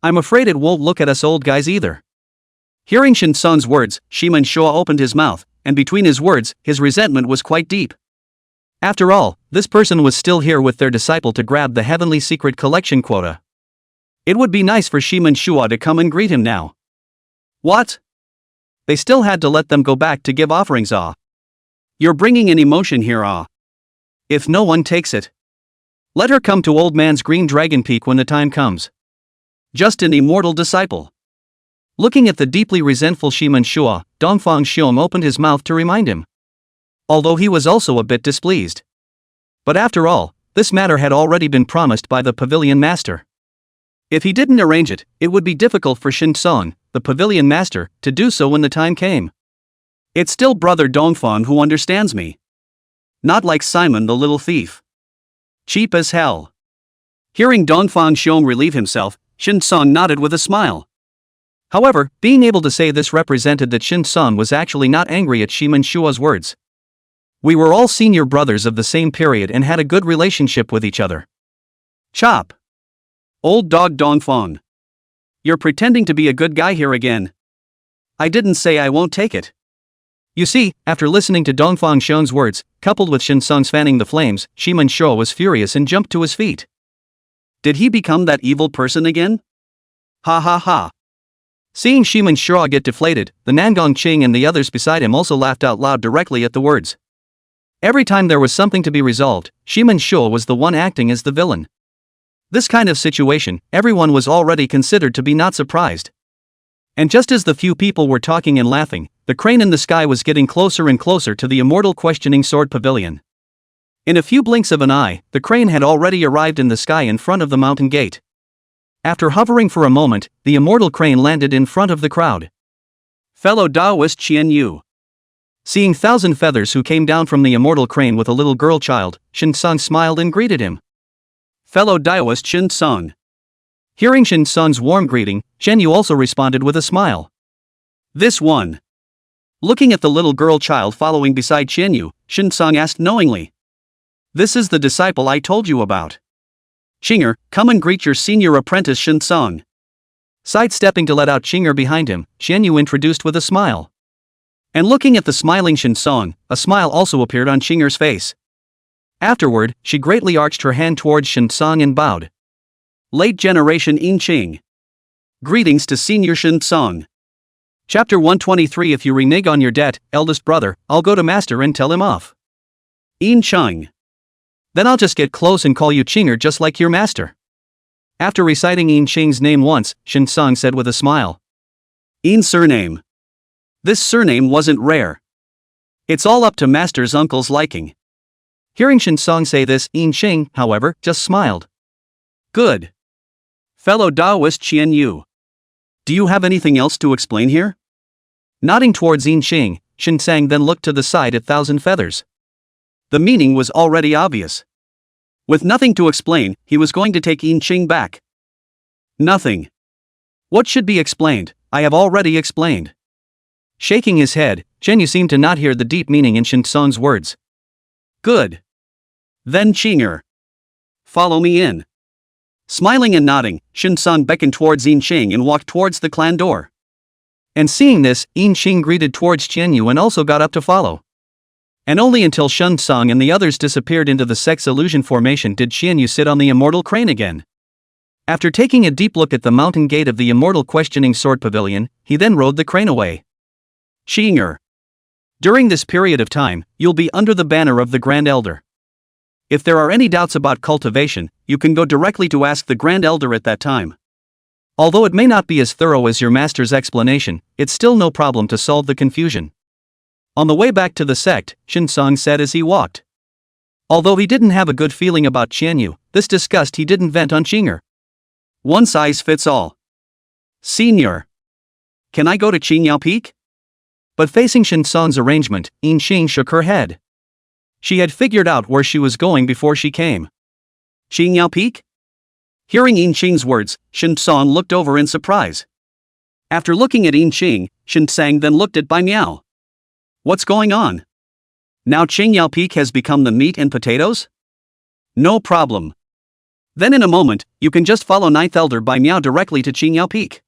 I'm afraid it won't look at us old guys either. Hearing Shin Sung's words, Shiman Shua opened his mouth, and between his words, his resentment was quite deep. After all, this person was still here with their disciple to grab the heavenly secret collection quota. It would be nice for Shiman Shua to come and greet him now. What? They still had to let them go back to give offerings, ah. You're bringing an emotion here, ah. If no one takes it, let her come to old man's green dragon peak when the time comes. Just an immortal disciple. Looking at the deeply resentful Shiman Shua, Dongfang Xiong opened his mouth to remind him. Although he was also a bit displeased. But after all, this matter had already been promised by the pavilion master. If he didn't arrange it, it would be difficult for Shin Song, the pavilion master, to do so when the time came. It's still brother Dongfang who understands me. Not like Simon the little thief. Cheap as hell. Hearing Dongfang Xiong relieve himself, Shin Song nodded with a smile. However, being able to say this represented that Shin Song was actually not angry at Shiman Shua's words. We were all senior brothers of the same period and had a good relationship with each other. Chop. Old dog Dongfang. You're pretending to be a good guy here again. I didn't say I won't take it. You see, after listening to Dongfang Xiong's words, coupled with Shin Sung's fanning the flames, Shiman Shua was furious and jumped to his feet. Did he become that evil person again? Ha ha ha. Seeing Shiman Shua get deflated, the Nangong Qing and the others beside him also laughed out loud directly at the words. Every time there was something to be resolved, Shiman Shua was the one acting as the villain. This kind of situation, everyone was already considered to be not surprised. And just as the few people were talking and laughing, the crane in the sky was getting closer and closer to the immortal questioning sword pavilion. In a few blinks of an eye, the crane had already arrived in the sky in front of the mountain gate. After hovering for a moment, the immortal crane landed in front of the crowd. Fellow Taoist Qian Yu. Seeing Thousand Feathers, who came down from the immortal crane with a little girl child, Shin-sung smiled and greeted him. Fellow Daoist Shin-sung. Hearing Shin-sung's warm greeting, Shen-yu also responded with a smile. This one. Looking at the little girl child following beside Shen-yu, Shin-sung asked knowingly. This is the disciple I told you about. Chinger, come and greet your senior apprentice Shin-sung. Sidestepping to let out Chinger behind him, Shen-yu introduced with a smile. And looking at the smiling Shin-sung, a smile also appeared on Chinger's face. Afterward, she greatly arched her hand towards Shin-sung and bowed. Late generation In-ching. Greetings to senior Shin-sung. Chapter 123. If you renege on your debt, eldest brother, I'll go to master and tell him off. In-chung. Then I'll just get close and call you Chinger just like your master. After reciting In-ching's name once, Shin-sung said with a smile. In surname. This surname wasn't rare. It's all up to master's uncle's liking. Hearing Shin-sung say this, In-ching, however, just smiled. Good. Fellow Daoist Qian-yu. Do you have anything else to explain here? Nodding towards In-ching, Shin-sang then looked to the side at Thousand Feathers. The meaning was already obvious. With nothing to explain, he was going to take In-ching back. Nothing. What should be explained? I have already explained. Shaking his head, Shen-yu seemed to not hear the deep meaning in Shin-sung's words. Good. Then Chinger. Follow me in. Smiling and nodding, Shin-sung beckoned towards In-ching and walked towards the clan door. And seeing this, In-ching greeted towards Qian-yu and also got up to follow. And only until Shin-sung and the others disappeared into the sex illusion formation did Qian-yu sit on the immortal crane again. After taking a deep look at the mountain gate of the immortal questioning sword pavilion, he then rode the crane away. Chinger. During this period of time, you'll be under the banner of the Grand Elder. If there are any doubts about cultivation, you can go directly to ask the Grand Elder at that time. Although it may not be as thorough as your master's explanation, it's still no problem to solve the confusion. On the way back to the sect, Shin-sung said as he walked. Although he didn't have a good feeling about Qian-yu, this disgust he didn't vent on Chinger. One size fits all. Senior. Can I go to Qingyao Peak? But facing Shin-sung's arrangement, In-ching shook her head. She had figured out where she was going before she came. Qingyao Peak? Hearing In-ching's words, Shin-sung looked over in surprise. After looking at In-ching, Shin-sang then looked at Bai Miao. What's going on? Now Qingyao Peak has become the meat and potatoes? No problem. Then in a moment, you can just follow Ninth Elder Bai Miao directly to Qingyao Peak.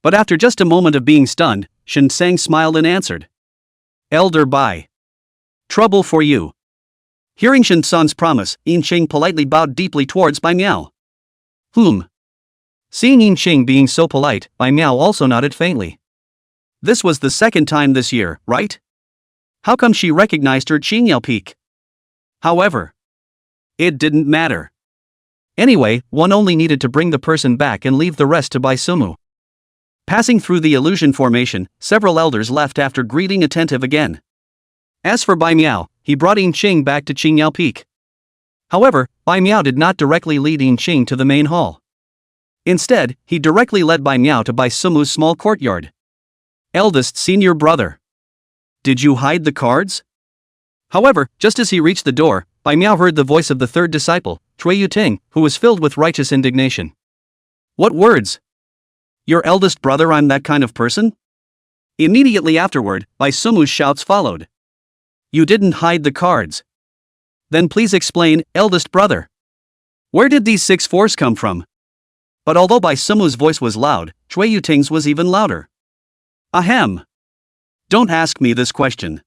But after just a moment of being stunned, Shin-sang smiled and answered. Elder Bai. Trouble for you. Hearing Shin-sung's promise, In-ching politely bowed deeply towards Bai Miao. Seeing In-ching being so polite, Bai Miao also nodded faintly. This was the second time this year, right? How come she recognized her Qingyao Peak? However, it didn't matter. Anyway, one only needed to bring the person back and leave the rest to Bai Sumu. Passing through the illusion formation, several elders left after greeting attentive again. As for Bai Miao, he brought In-ching back to Qingyao Peak. However, Bai Miao did not directly lead In-ching to the main hall. Instead, he directly led Bai Miao to Bai Sumu's small courtyard. Eldest senior brother. Did you hide the cards? However, just as he reached the door, Bai Miao heard the voice of the third disciple, Cui Yuting, who was filled with righteous indignation. What words? Your eldest brother, I'm that kind of person? Immediately afterward, Bai Sumu's shouts followed. You didn't hide the cards. Then please explain, eldest brother. Where did these 6 fours come from? But although Bai Sumu's voice was loud, Cui Yuting's was even louder. Ahem. Don't ask me this question.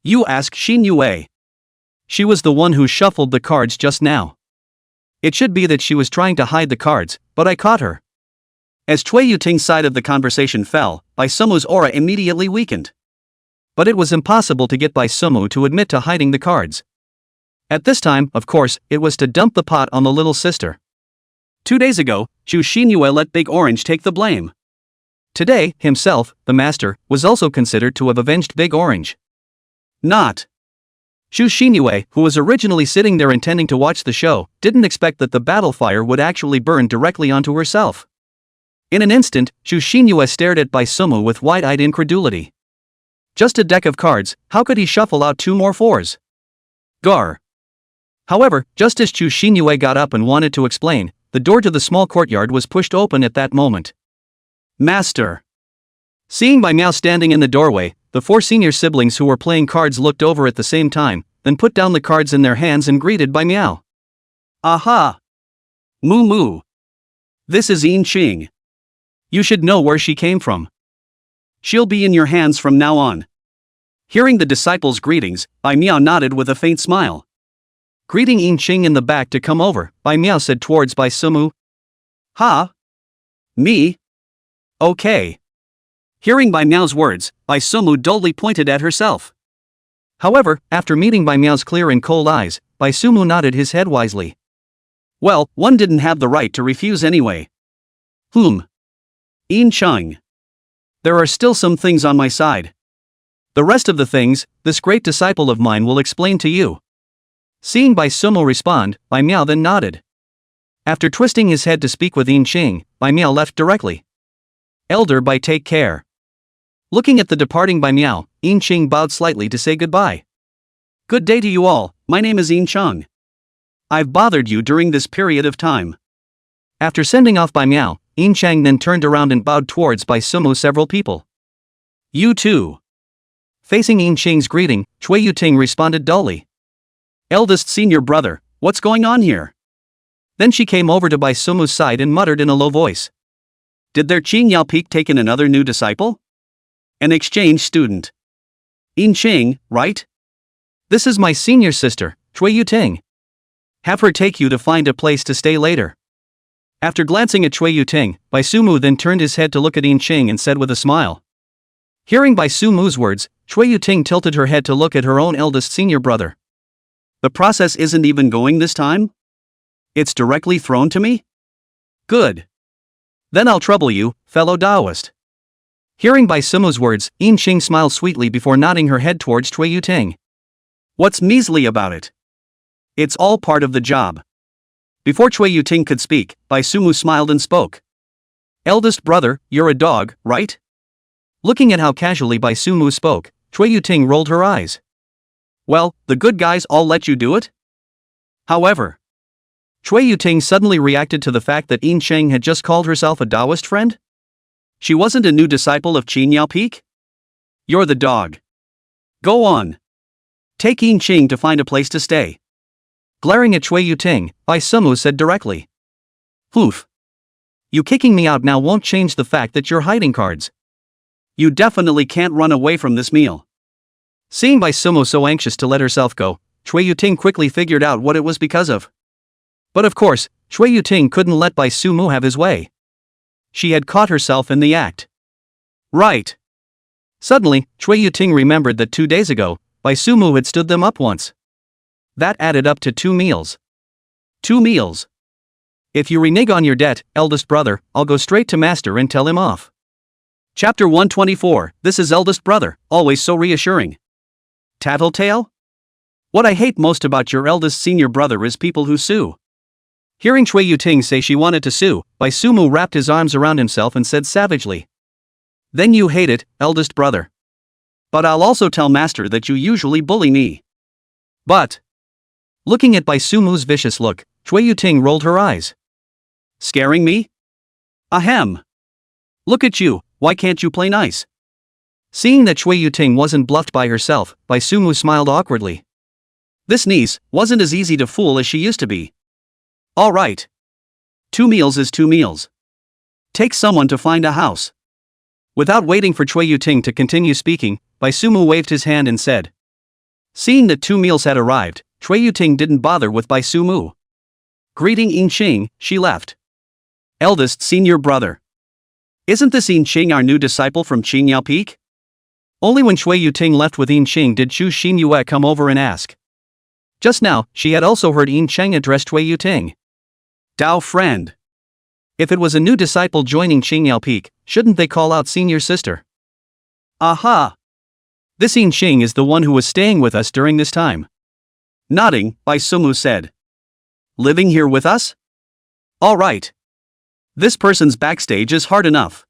You ask Xin Yue. She was the one who shuffled the cards just now. It should be that she was trying to hide the cards, but I caught her. As Cui Yuting's side of the conversation fell, Bai Sumu's aura immediately weakened. But it was impossible to get Bai Sumu to admit to hiding the cards. At this time, of course, it was to dump the pot on the little sister. 2 days ago, Zhu Xinyue let Big Orange take the blame. Today, himself, the master, was also considered to have avenged Big Orange. Not. Zhu Xinyue, who was originally sitting there intending to watch the show, didn't expect that the battle fire would actually burn directly onto herself. In an instant, Zhu Xinyue stared at Bai Sumu with wide-eyed incredulity. Just a deck of cards, how could he shuffle out 2 more 4s? Gar. However, just as Chu Xinyue got up and wanted to explain, the door to the small courtyard was pushed open at that moment. Master. Seeing Bai Miao standing in the doorway, the 4 senior siblings who were playing cards looked over at the same time, then put down the cards in their hands and greeted Bai Miao. Aha! Moo moo. This is Yin Qing. You should know where she came from. She'll be in your hands from now on. Hearing the disciples' greetings, Bai Miao nodded with a faint smile. Greeting Yin Qing in the back to come over, Bai Miao said towards Bai Sumu. Ha? Me? Okay. Hearing Bai Miao's words, Bai Sumu dully pointed at herself. However, after meeting Bai Miao's clear and cold eyes, Bai Sumu nodded his head wisely. Well, one didn't have the right to refuse anyway. Yin Qing. There are still some things on my side. The rest of the things, this great disciple of mine will explain to you. Seeing Bai Sumu respond, Bai Miao then nodded. After twisting his head to speak with Yin Qing, Bai Miao left directly. Elder Bai, take care. Looking at the departing Bai Miao, Yin Qing bowed slightly to say goodbye. Good day to you all, my name is Yin Qing. I've bothered you during this period of time. After sending off Bai Miao, Yin Chang then turned around and bowed towards Bai Sumu several people. You too. Facing Yin Qing's greeting, Chui Yuting responded dully. Eldest senior brother, what's going on here? Then she came over to Bai Sumu's side and muttered in a low voice. Did their Qing Yao Peak take in another new disciple? An exchange student. Yin Qing, right? This is my senior sister, Chui Yuting. Have her take you to find a place to stay later. After glancing at Chui Yuting, Bai Sumu then turned his head to look at Yin Qing and said with a smile. Hearing Bai Sumu's words, Chui Yuting tilted her head to look at her own eldest senior brother. The process isn't even going this time? It's directly thrown to me? Good. Then I'll trouble you, fellow Taoist. Hearing Bai Sumu's words, Yin Qing smiled sweetly before nodding her head towards Chui Yuting. What's measly about it? It's all part of the job. Before Chui Yuting could speak, Bai Sumu smiled and spoke. Eldest brother, you're a dog, right? Looking at how casually Bai Sumu spoke, Chui Yuting rolled her eyes. Well, the good guys all let you do it? However, Chui Yuting suddenly reacted to the fact that Yin Cheng had just called herself a Taoist friend? She wasn't a new disciple of Qin Yao Peak? You're the dog. Go on. Take Yin Qing to find a place to stay. Glaring at Chui Yuting, Bai Sumu said directly. Oof. You kicking me out now won't change the fact that you're hiding cards. You definitely can't run away from this meal. Seeing Bai Sumu so anxious to let herself go, Chui Yuting quickly figured out what it was because of. But of course, Chui Yuting couldn't let Bai Sumu have his way. She had caught herself in the act. Right. Suddenly, Chui Yuting remembered that 2 days ago, Bai Sumu had stood them up once. That added up to 2 meals. 2 meals. If you renege on your debt, eldest brother, I'll go straight to master and tell him off. Chapter 124, This is eldest brother, always so reassuring. Tattletale? What I hate most about your eldest senior brother is people who sue. Hearing Chui Yuting say she wanted to sue, Bai Sumu wrapped his arms around himself and said savagely. Then you hate it, eldest brother. But I'll also tell master that you usually bully me. But, looking at Bai Sumu's vicious look, Chui Yuting rolled her eyes. Scaring me? Ahem. Look at you, why can't you play nice? Seeing that Chui Yuting wasn't bluffed by herself, Bai Sumu smiled awkwardly. This niece wasn't as easy to fool as she used to be. All right. 2 meals is 2 meals. Take someone to find a house. Without waiting for Chui Yuting to continue speaking, Bai Sumu waved his hand and said. Seeing that 2 meals had arrived, Chui Yuting didn't bother with Bai Sumu. Greeting Yin Qing, she left. Eldest senior brother. Isn't this Yin Qing our new disciple from Qin Yao Peak? Only when Chui Yuting left with Yin Qing did Chu Xinyue come over and ask. Just now, she had also heard Yin Cheng address Chui Yuting. Dao friend. If it was a new disciple joining Qin Yao Peak, shouldn't they call out senior sister? Aha! This Yin Qing is the one who was staying with us during this time. Nodding, Bai Sumu said. Living here with us? All right. This person's backstage is hard enough.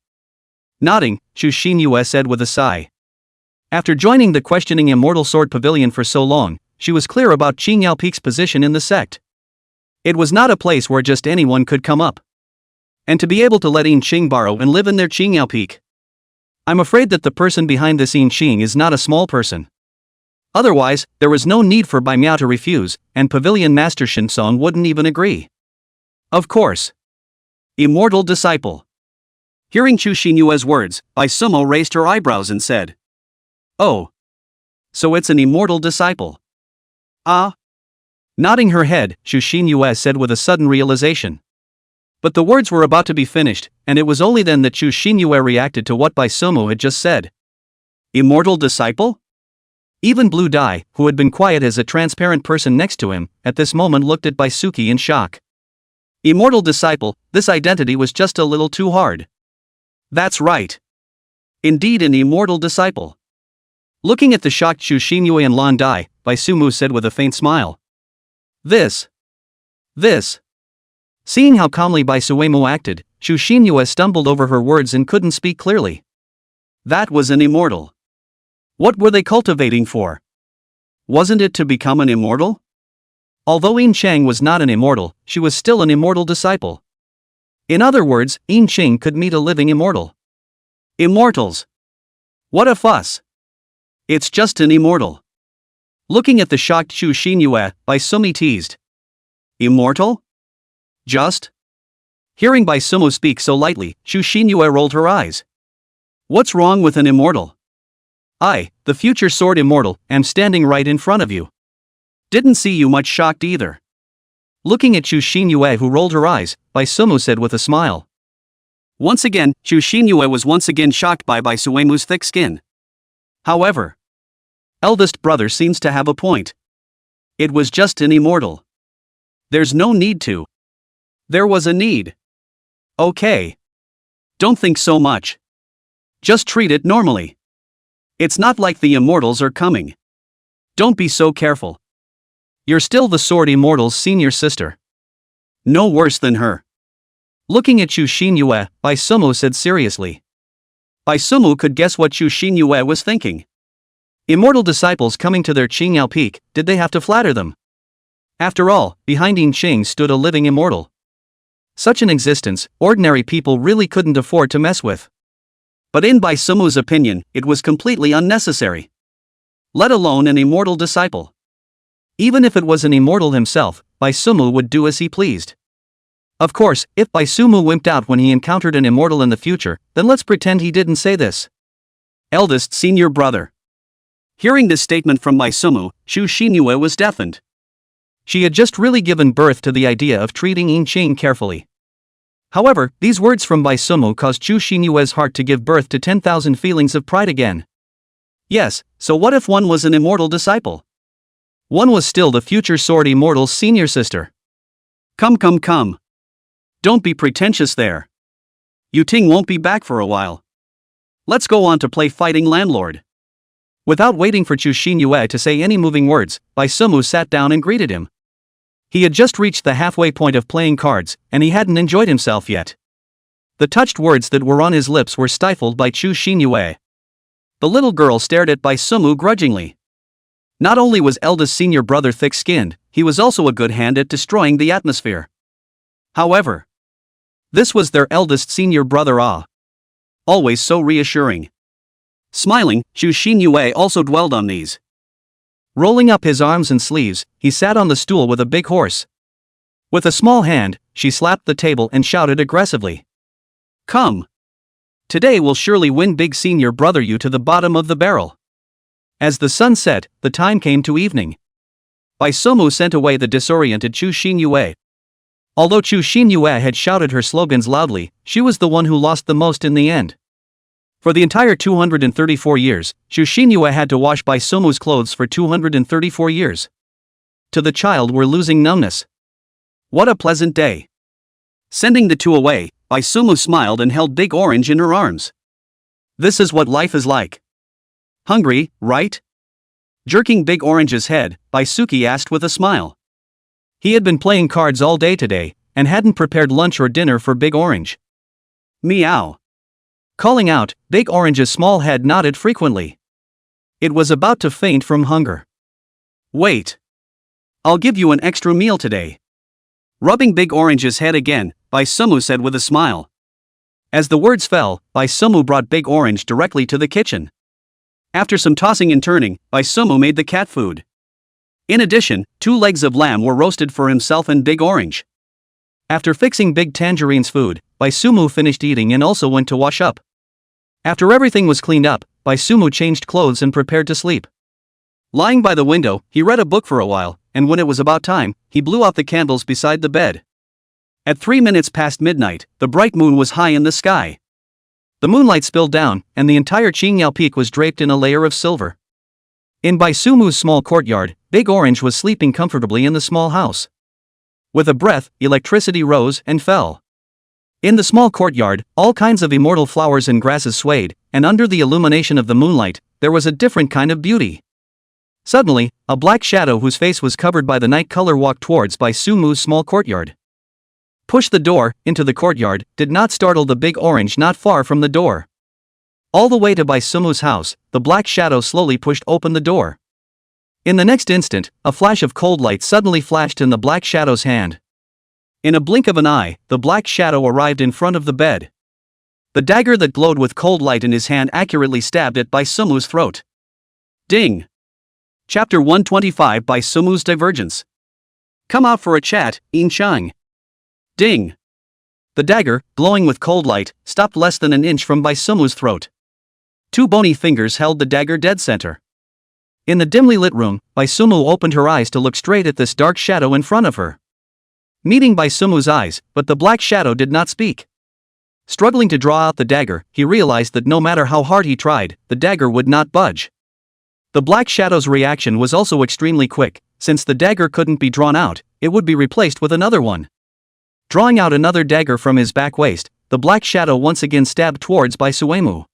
Nodding, Chu Xinyue said with a sigh. After joining the questioning Immortal Sword Pavilion for so long, she was clear about Qing Yao Peak's position in the sect. It was not a place where just anyone could come up. And to be able to let Yin Qing borrow and live in their Qing Yao Peak. I'm afraid that the person behind this Yin Qing is not a small person. Otherwise, there was no need for Bai Miao to refuse, and Pavilion Master Shin Song wouldn't even agree. Of course. Immortal disciple. Hearing Chu Xinyue's words, Bai Sumo raised her eyebrows and said, "Oh. So it's an immortal disciple." "Ah." Nodding her head, Chu Xinyue said with a sudden realization. But the words were about to be finished, and it was only then that Chu Xinyue reacted to what Bai Sumo had just said. Immortal disciple? Even Blue Dai, who had been quiet as a transparent person next to him, at this moment looked at Bai Suki in shock. Immortal disciple, this identity was just a little too hard. That's right. Indeed, an immortal disciple. Looking at the shocked Chu Xinyue and Lan Dai, Bai Sumu said with a faint smile. This. Seeing how calmly Bai Suemu acted, Chu Xinyue stumbled over her words and couldn't speak clearly. That was an immortal. What were they cultivating for? Wasn't it to become an immortal? Although Yin Chang was not an immortal, she was still an immortal disciple. In other words, Yin Qing could meet a living immortal. Immortals. What a fuss. It's just an immortal. Looking at the shocked Chu Xinyue, Bai Sumi teased. Immortal? Just? Hearing Bai Sumu speak so lightly, Chu Xinyue rolled her eyes. What's wrong with an immortal? I, the future sword immortal, am standing right in front of you. Didn't see you much shocked either. Looking at Chu Xinyue, who rolled her eyes, Bai Sumu said with a smile. Once again, Chu Xinyue was once again shocked by Bai Suemu's thick skin. However, eldest brother seems to have a point. It was just an immortal. There's no need to. There was a need. Okay. Don't think so much. Just treat it normally. It's not like the immortals are coming. Don't be so careful. You're still the Sword Immortal's senior sister. No worse than her. Looking at Chu Xinyue, Bai Sumu said seriously. Bai Sumu could guess what Chu Xinyue was thinking. Immortal disciples coming to their Qingyao Peak, did they have to flatter them? After all, behind Yin Qing stood a living immortal. Such an existence, ordinary people really couldn't afford to mess with. But in Bai Sumu's opinion, it was completely unnecessary. Let alone an immortal disciple. Even if it was an immortal himself, Bai Sumu would do as he pleased. Of course, if Bai Sumu wimped out when he encountered an immortal in the future, then let's pretend he didn't say this. Eldest senior brother. Hearing this statement from Bai Sumu, Chu Xinyue was deafened. She had just really given birth to the idea of treating Yin Qing carefully. However, these words from Bai Sumu caused Chu Xinyue's heart to give birth to 10,000 feelings of pride again. Yes, so what if one was an immortal disciple? One was still the future Sword Immortal's senior sister. Come. Don't be pretentious there. Yu Ting won't be back for a while. Let's go on to play fighting landlord. Without waiting for Chu Xinyue to say any moving words, Bai Sumu sat down and greeted him. He had just reached the halfway point of playing cards, and he hadn't enjoyed himself yet. The touched words that were on his lips were stifled by Chu Xinyue. The little girl stared at Bai Sumu grudgingly. Not only was eldest senior brother thick-skinned, he was also a good hand at destroying the atmosphere. However, this was their eldest senior brother always so reassuring. Smiling, Chu Xinyue also dwelled on these. Rolling up his arms and sleeves, he sat on the stool with a big horse. With a small hand, she slapped the table and shouted aggressively. Come. Today we'll surely win big senior brother you to the bottom of the barrel. As the sun set, the time came to evening. Bai Sumu sent away the disoriented Chu Xinyue. Although Chu Xinyue had shouted her slogans loudly, she was the one who lost the most in the end. For the entire 234 years, Chu Xinyue had to wash Bai Sumu's clothes for 234 years. To the child we're losing numbness. What a pleasant day. Sending the two away, Bai Sumu smiled and held Big Orange in her arms. This is what life is like. Hungry, right? Jerking Big Orange's head, Bai Suki asked with a smile. He had been playing cards all day today, and hadn't prepared lunch or dinner for Big Orange. Meow. Calling out, Big Orange's small head nodded frequently. It was about to faint from hunger. Wait. I'll give you an extra meal today. Rubbing Big Orange's head again, Bai Sumu said with a smile. As the words fell, Bai Sumu brought Big Orange directly to the kitchen. After some tossing and turning, Bai Sumu made the cat food. In addition, 2 legs of lamb were roasted for himself and Big Orange. After fixing Big Tangerine's food, Bai Sumu finished eating and also went to wash up. After everything was cleaned up, Bai Sumu changed clothes and prepared to sleep. Lying by the window, he read a book for a while, and when it was about time, he blew out the candles beside the bed. At 3 minutes past midnight, the bright moon was high in the sky. The moonlight spilled down, and the entire Qingyao Peak was draped in a layer of silver. In Bai Sumu's small courtyard, Big Orange was sleeping comfortably in the small house. With a breath, electricity rose and fell. In the small courtyard, all kinds of immortal flowers and grasses swayed, and under the illumination of the moonlight, there was a different kind of beauty. Suddenly, a black shadow whose face was covered by the night color walked towards Bai Sumu's small courtyard. Push the door into the courtyard did not startle the Big Orange not far from the door. All the way to Bai Sumu's house, the black shadow slowly pushed open the door. In the next instant, a flash of cold light suddenly flashed in the black shadow's hand. In a blink of an eye, the black shadow arrived in front of the bed. The dagger that glowed with cold light in his hand accurately stabbed at Bai Sumu's throat. Ding! Chapter 125 Bai Sumu's Divergence. Come out for a chat, Yin Shang. Ding! The dagger, glowing with cold light, stopped less than an inch from Bai Sumu's throat. 2 bony fingers held the dagger dead center. In the dimly lit room, Bai Sumu opened her eyes to look straight at this dark shadow in front of her. Meeting Bai Sumu's eyes, but the black shadow did not speak. Struggling to draw out the dagger, he realized that no matter how hard he tried, the dagger would not budge. The black shadow's reaction was also extremely quick. Since the dagger couldn't be drawn out, it would be replaced with another one. Drawing out another dagger from his back waist, the black shadow once again stabbed towards Bai Suemu.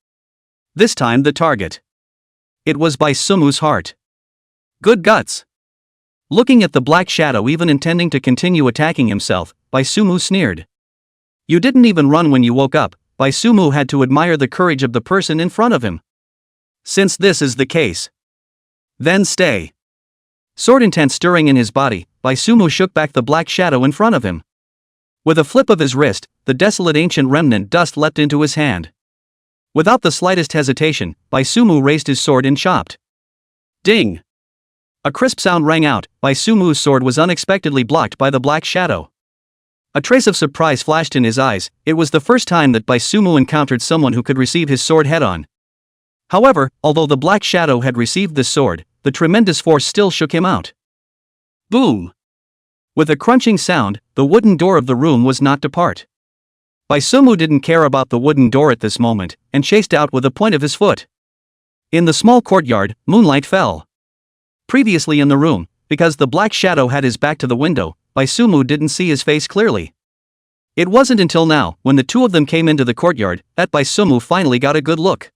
This time the target. It was Bai Sumu's heart. Good guts. Looking at the black shadow even intending to continue attacking himself, Bai Sumu sneered. You didn't even run when you woke up. Bai Sumu had to admire the courage of the person in front of him. Since this is the case, then stay. Sword intent stirring in his body, Bai Sumu shook back the black shadow in front of him. With a flip of his wrist, the desolate ancient remnant dust leapt into his hand. Without the slightest hesitation, Bai Sumu raised his sword and chopped. Ding! A crisp sound rang out. Bai Sumu's sword was unexpectedly blocked by the black shadow. A trace of surprise flashed in his eyes. It was the first time that Bai Sumu encountered someone who could receive his sword head-on. However, although the black shadow had received this sword, the tremendous force still shook him out. Boom! With a crunching sound, the wooden door of the room was knocked apart. Bai Sumu didn't care about the wooden door at this moment, and chased out with the point of his foot. In the small courtyard, moonlight fell. Previously in the room, because the black shadow had his back to the window, Bai Sumu didn't see his face clearly. It wasn't until now, when the two of them came into the courtyard, that Bai Sumu finally got a good look.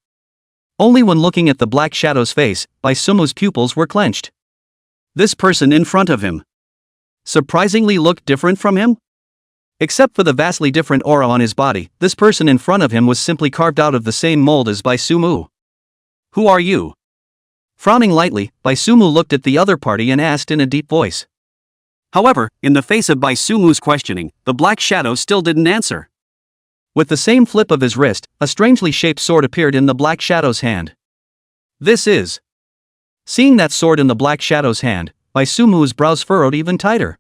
Only when looking at the black shadow's face, Bai Sumu's pupils were clenched. This person in front of him surprisingly looked different from him? Except for the vastly different aura on his body, this person in front of him was simply carved out of the same mold as Bai Sumu. Who are you? Frowning lightly, Bai Sumu looked at the other party and asked in a deep voice. However, in the face of Bai Sumu's questioning, the black shadow still didn't answer. With the same flip of his wrist, a strangely shaped sword appeared in the black shadow's hand. This is. Seeing that sword in the black shadow's hand, Bai Sumu's brows furrowed even tighter.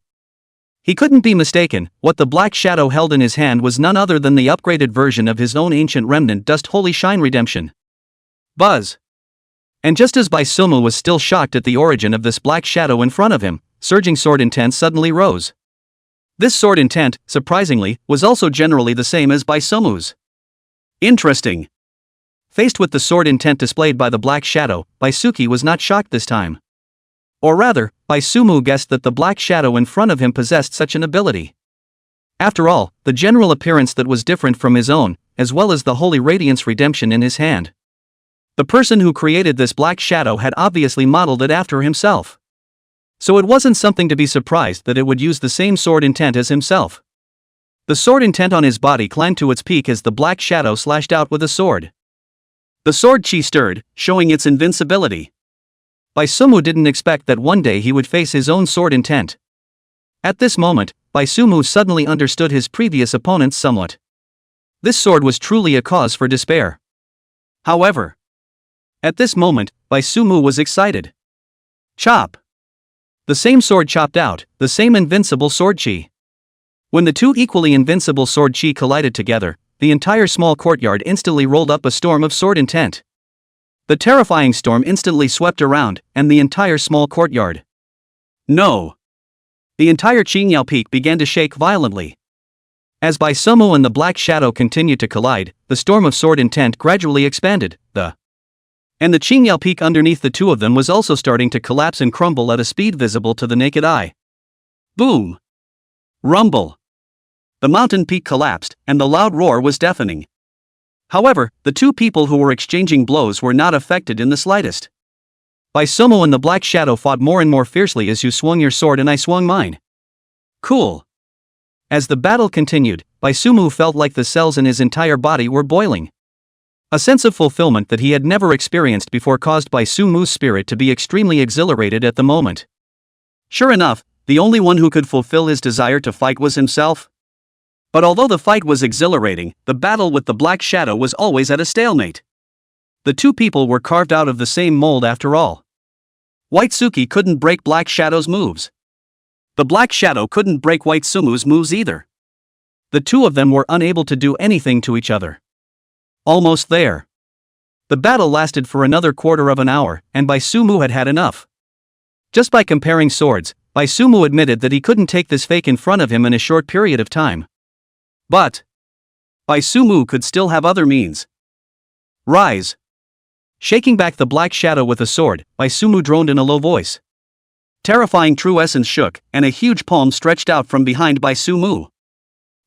He couldn't be mistaken. What the black shadow held in his hand was none other than the upgraded version of his own ancient remnant Dust Holy Shine Redemption. Buzz! And just as Bai Sumu was still shocked at the origin of this black shadow in front of him, surging sword intent suddenly rose. This sword intent, surprisingly, was also generally the same as Bai Sumu's. Interesting. Faced with the sword intent displayed by the black shadow, Bai Suki was not shocked this time. Or rather, Bai Sumu guessed that the black shadow in front of him possessed such an ability. After all, the general appearance that was different from his own, as well as the holy radiance redemption in his hand. The person who created this black shadow had obviously modeled it after himself. So it wasn't something to be surprised that it would use the same sword intent as himself. The sword intent on his body climbed to its peak as the black shadow slashed out with a sword. The sword chi stirred, showing its invincibility. Sumu didn't expect that one day he would face his own sword intent. At this moment, Sumu suddenly understood his previous opponents somewhat. This sword was truly a cause for despair. However, at this moment, Sumu was excited. Chop! The same sword chopped out, the same invincible sword chi. When the two equally invincible sword chi collided together, the entire small courtyard instantly rolled up a storm of sword intent. The terrifying storm instantly swept around, and the entire small courtyard. No! The entire Qingyao Peak began to shake violently. As Sumu and the Black Shadow continued to collide, the storm of sword intent gradually expanded, and the Qingyao Peak underneath the two of them was also starting to collapse and crumble at a speed visible to the naked eye. Boom! Rumble! The mountain peak collapsed, and the loud roar was deafening. However, the two people who were exchanging blows were not affected in the slightest. Sumu and the Black Shadow fought more and more fiercely as you swung your sword and I swung mine. Cool! As the battle continued, Sumu felt like the cells in his entire body were boiling. A sense of fulfillment that he had never experienced before caused Sumu's spirit to be extremely exhilarated at the moment. Sure enough, the only one who could fulfill his desire to fight was himself. But although the fight was exhilarating, the battle with the Black Shadow was always at a stalemate. The two people were carved out of the same mold after all. White Suki couldn't break Black Shadow's moves. The Black Shadow couldn't break White Sumu's moves either. The two of them were unable to do anything to each other. Almost there. The battle lasted for another quarter of an hour, and Sumu had had enough. Just by comparing swords, Sumu admitted that he couldn't take this fake in front of him in a short period of time. But Sumu could still have other means. Rise! Shaking back the Black Shadow with a sword, Sumu droned in a low voice. Terrifying true essence shook, and a huge palm stretched out from behind Sumu.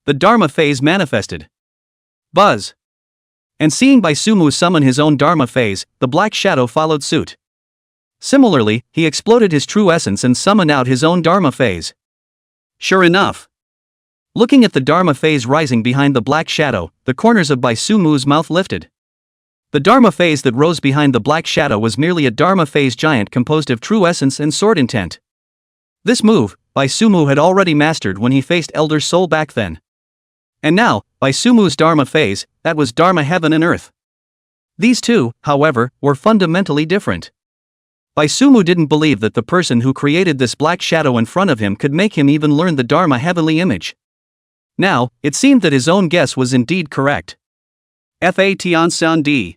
The Dharma phase manifested. Buzz! And seeing Sumu summon his own Dharma phase, the Black Shadow followed suit. Similarly, he exploded his true essence and summoned out his own Dharma phase. Sure enough. Looking at the Dharma phase rising behind the Black Shadow, the corners of Sumu's mouth lifted. The Dharma phase that rose behind the Black Shadow was merely a Dharma phase giant composed of true essence and sword intent. This move, Sumu had already mastered when he faced Elder Soul back then. And now, Sumu's Dharma phase, that was Dharma heaven and earth. These two, however, were fundamentally different. Sumu didn't believe that the person who created this Black Shadow in front of him could make him even learn the Dharma heavenly image. Now, it seemed that his own guess was indeed correct. Fatiansan.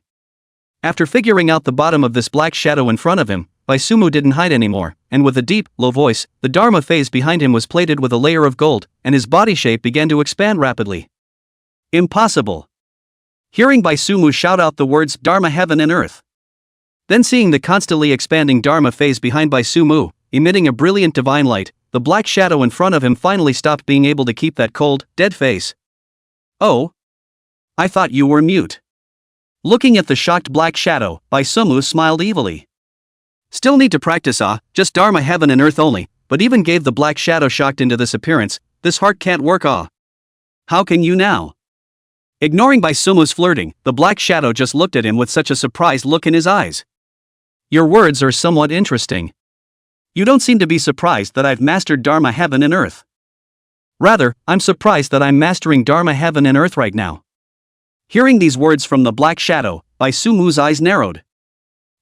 After figuring out the bottom of this Black Shadow in front of him, Sumu didn't hide anymore, and with a deep, low voice, the Dharma phase behind him was plated with a layer of gold, and his body shape began to expand rapidly. Impossible! Hearing Sumu shout out the words Dharma heaven and earth. Then seeing the constantly expanding Dharma phase behind Sumu, emitting a brilliant divine light, the Black Shadow in front of him finally stopped being able to keep that cold, dead face. Oh? I thought you were mute. Looking at the shocked Black Shadow, Sumu smiled evilly. Still need to practice just Dharma heaven and earth only, but even gave the Black Shadow shocked into this appearance, this heart can't work How can you now? Ignoring Sumu's flirting, the Black Shadow just looked at him with such a surprised look in his eyes. Your words are somewhat interesting. You don't seem to be surprised that I've mastered Dharma heaven and earth. Rather, I'm surprised that I'm mastering Dharma heaven and earth right now. Hearing these words from the Black Shadow, Sumu's eyes narrowed.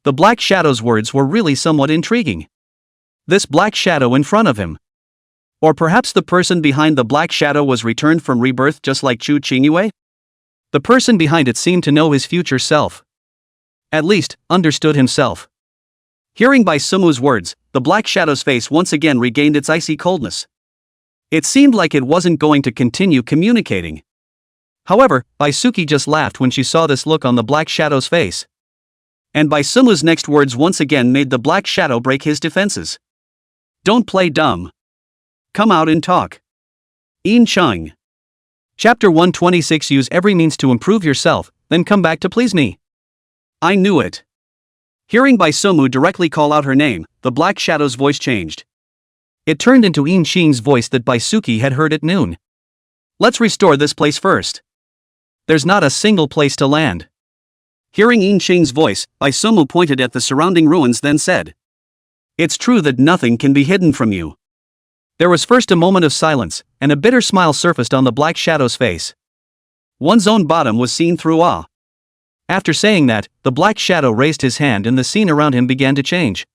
The Black Shadow's words were really somewhat intriguing. This Black Shadow in front of him. Or perhaps the person behind the Black Shadow was returned from rebirth just like Chu Qingyue? The person behind it seemed to know his future self. At least, understood himself. Hearing Sumu's words, the Black Shadow's face once again regained its icy coldness. It seemed like it wasn't going to continue communicating. However, Suki just laughed when she saw this look on the Black Shadow's face. And Sumu's next words once again made the Black Shadow break his defenses. Don't play dumb. Come out and talk. Yin Chung. Chapter 126. Use every means to improve yourself, then come back to please me. I knew it. Hearing Sumu directly call out her name, the Black Shadow's voice changed. It turned into Yin Xing's voice that Suki had heard at noon. Let's restore this place first. There's not a single place to land. Hearing Yin Xing's voice, Sumu pointed at the surrounding ruins then said. It's true that nothing can be hidden from you. There was first a moment of silence, and a bitter smile surfaced on the Black Shadow's face. One's own bottom was seen through awe. After saying that, the Black Shadow raised his hand and the scene around him began to change.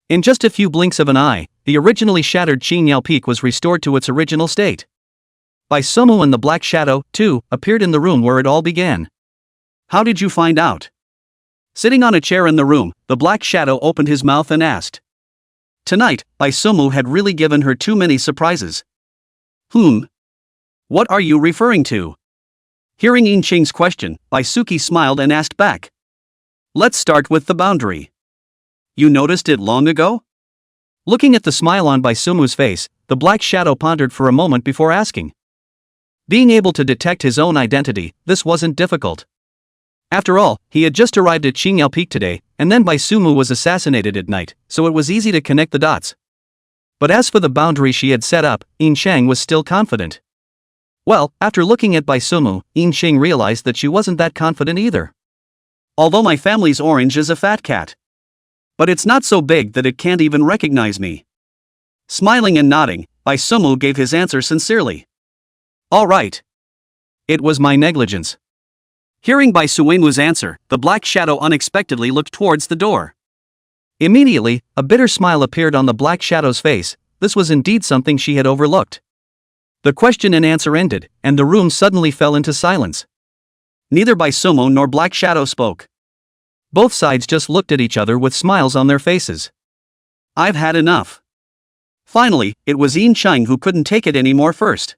In just a few blinks of an eye, the originally shattered Qingyao Peak was restored to its original state. Bai Sumu and the Black Shadow, too, appeared in the room where it all began. How did you find out? Sitting on a chair in the room, the Black Shadow opened his mouth and asked. Tonight, Bai Sumu had really given her too many surprises. What are you referring to? Hearing Yin Qing's question, Bai Suki smiled and asked back. Let's start with the boundary. You noticed it long ago? Looking at the smile on Bai Sumu's face, the Black Shadow pondered for a moment before asking. Being able to detect his own identity, this wasn't difficult. After all, he had just arrived at Qingyao Peak today, and then Bai Sumu was assassinated at night, so it was easy to connect the dots. But as for the boundary she had set up, Yin Shang was still confident. Well, after looking at Bai Sumu, Yin Qing realized that she wasn't that confident either. Although my family's orange is a fat cat. But it's not so big that it can't even recognize me. Smiling and nodding, Bai Sumu gave his answer sincerely. All right. It was my negligence. Hearing Bai Suemu's answer, the Black Shadow unexpectedly looked towards the door. Immediately, a bitter smile appeared on the Black Shadow's face. This was indeed something she had overlooked. The question and answer ended, and the room suddenly fell into silence. Neither Bai Sumu nor Black Shadow spoke. Both sides just looked at each other with smiles on their faces. I've had enough. Finally, it was Yin Qing who couldn't take it anymore first.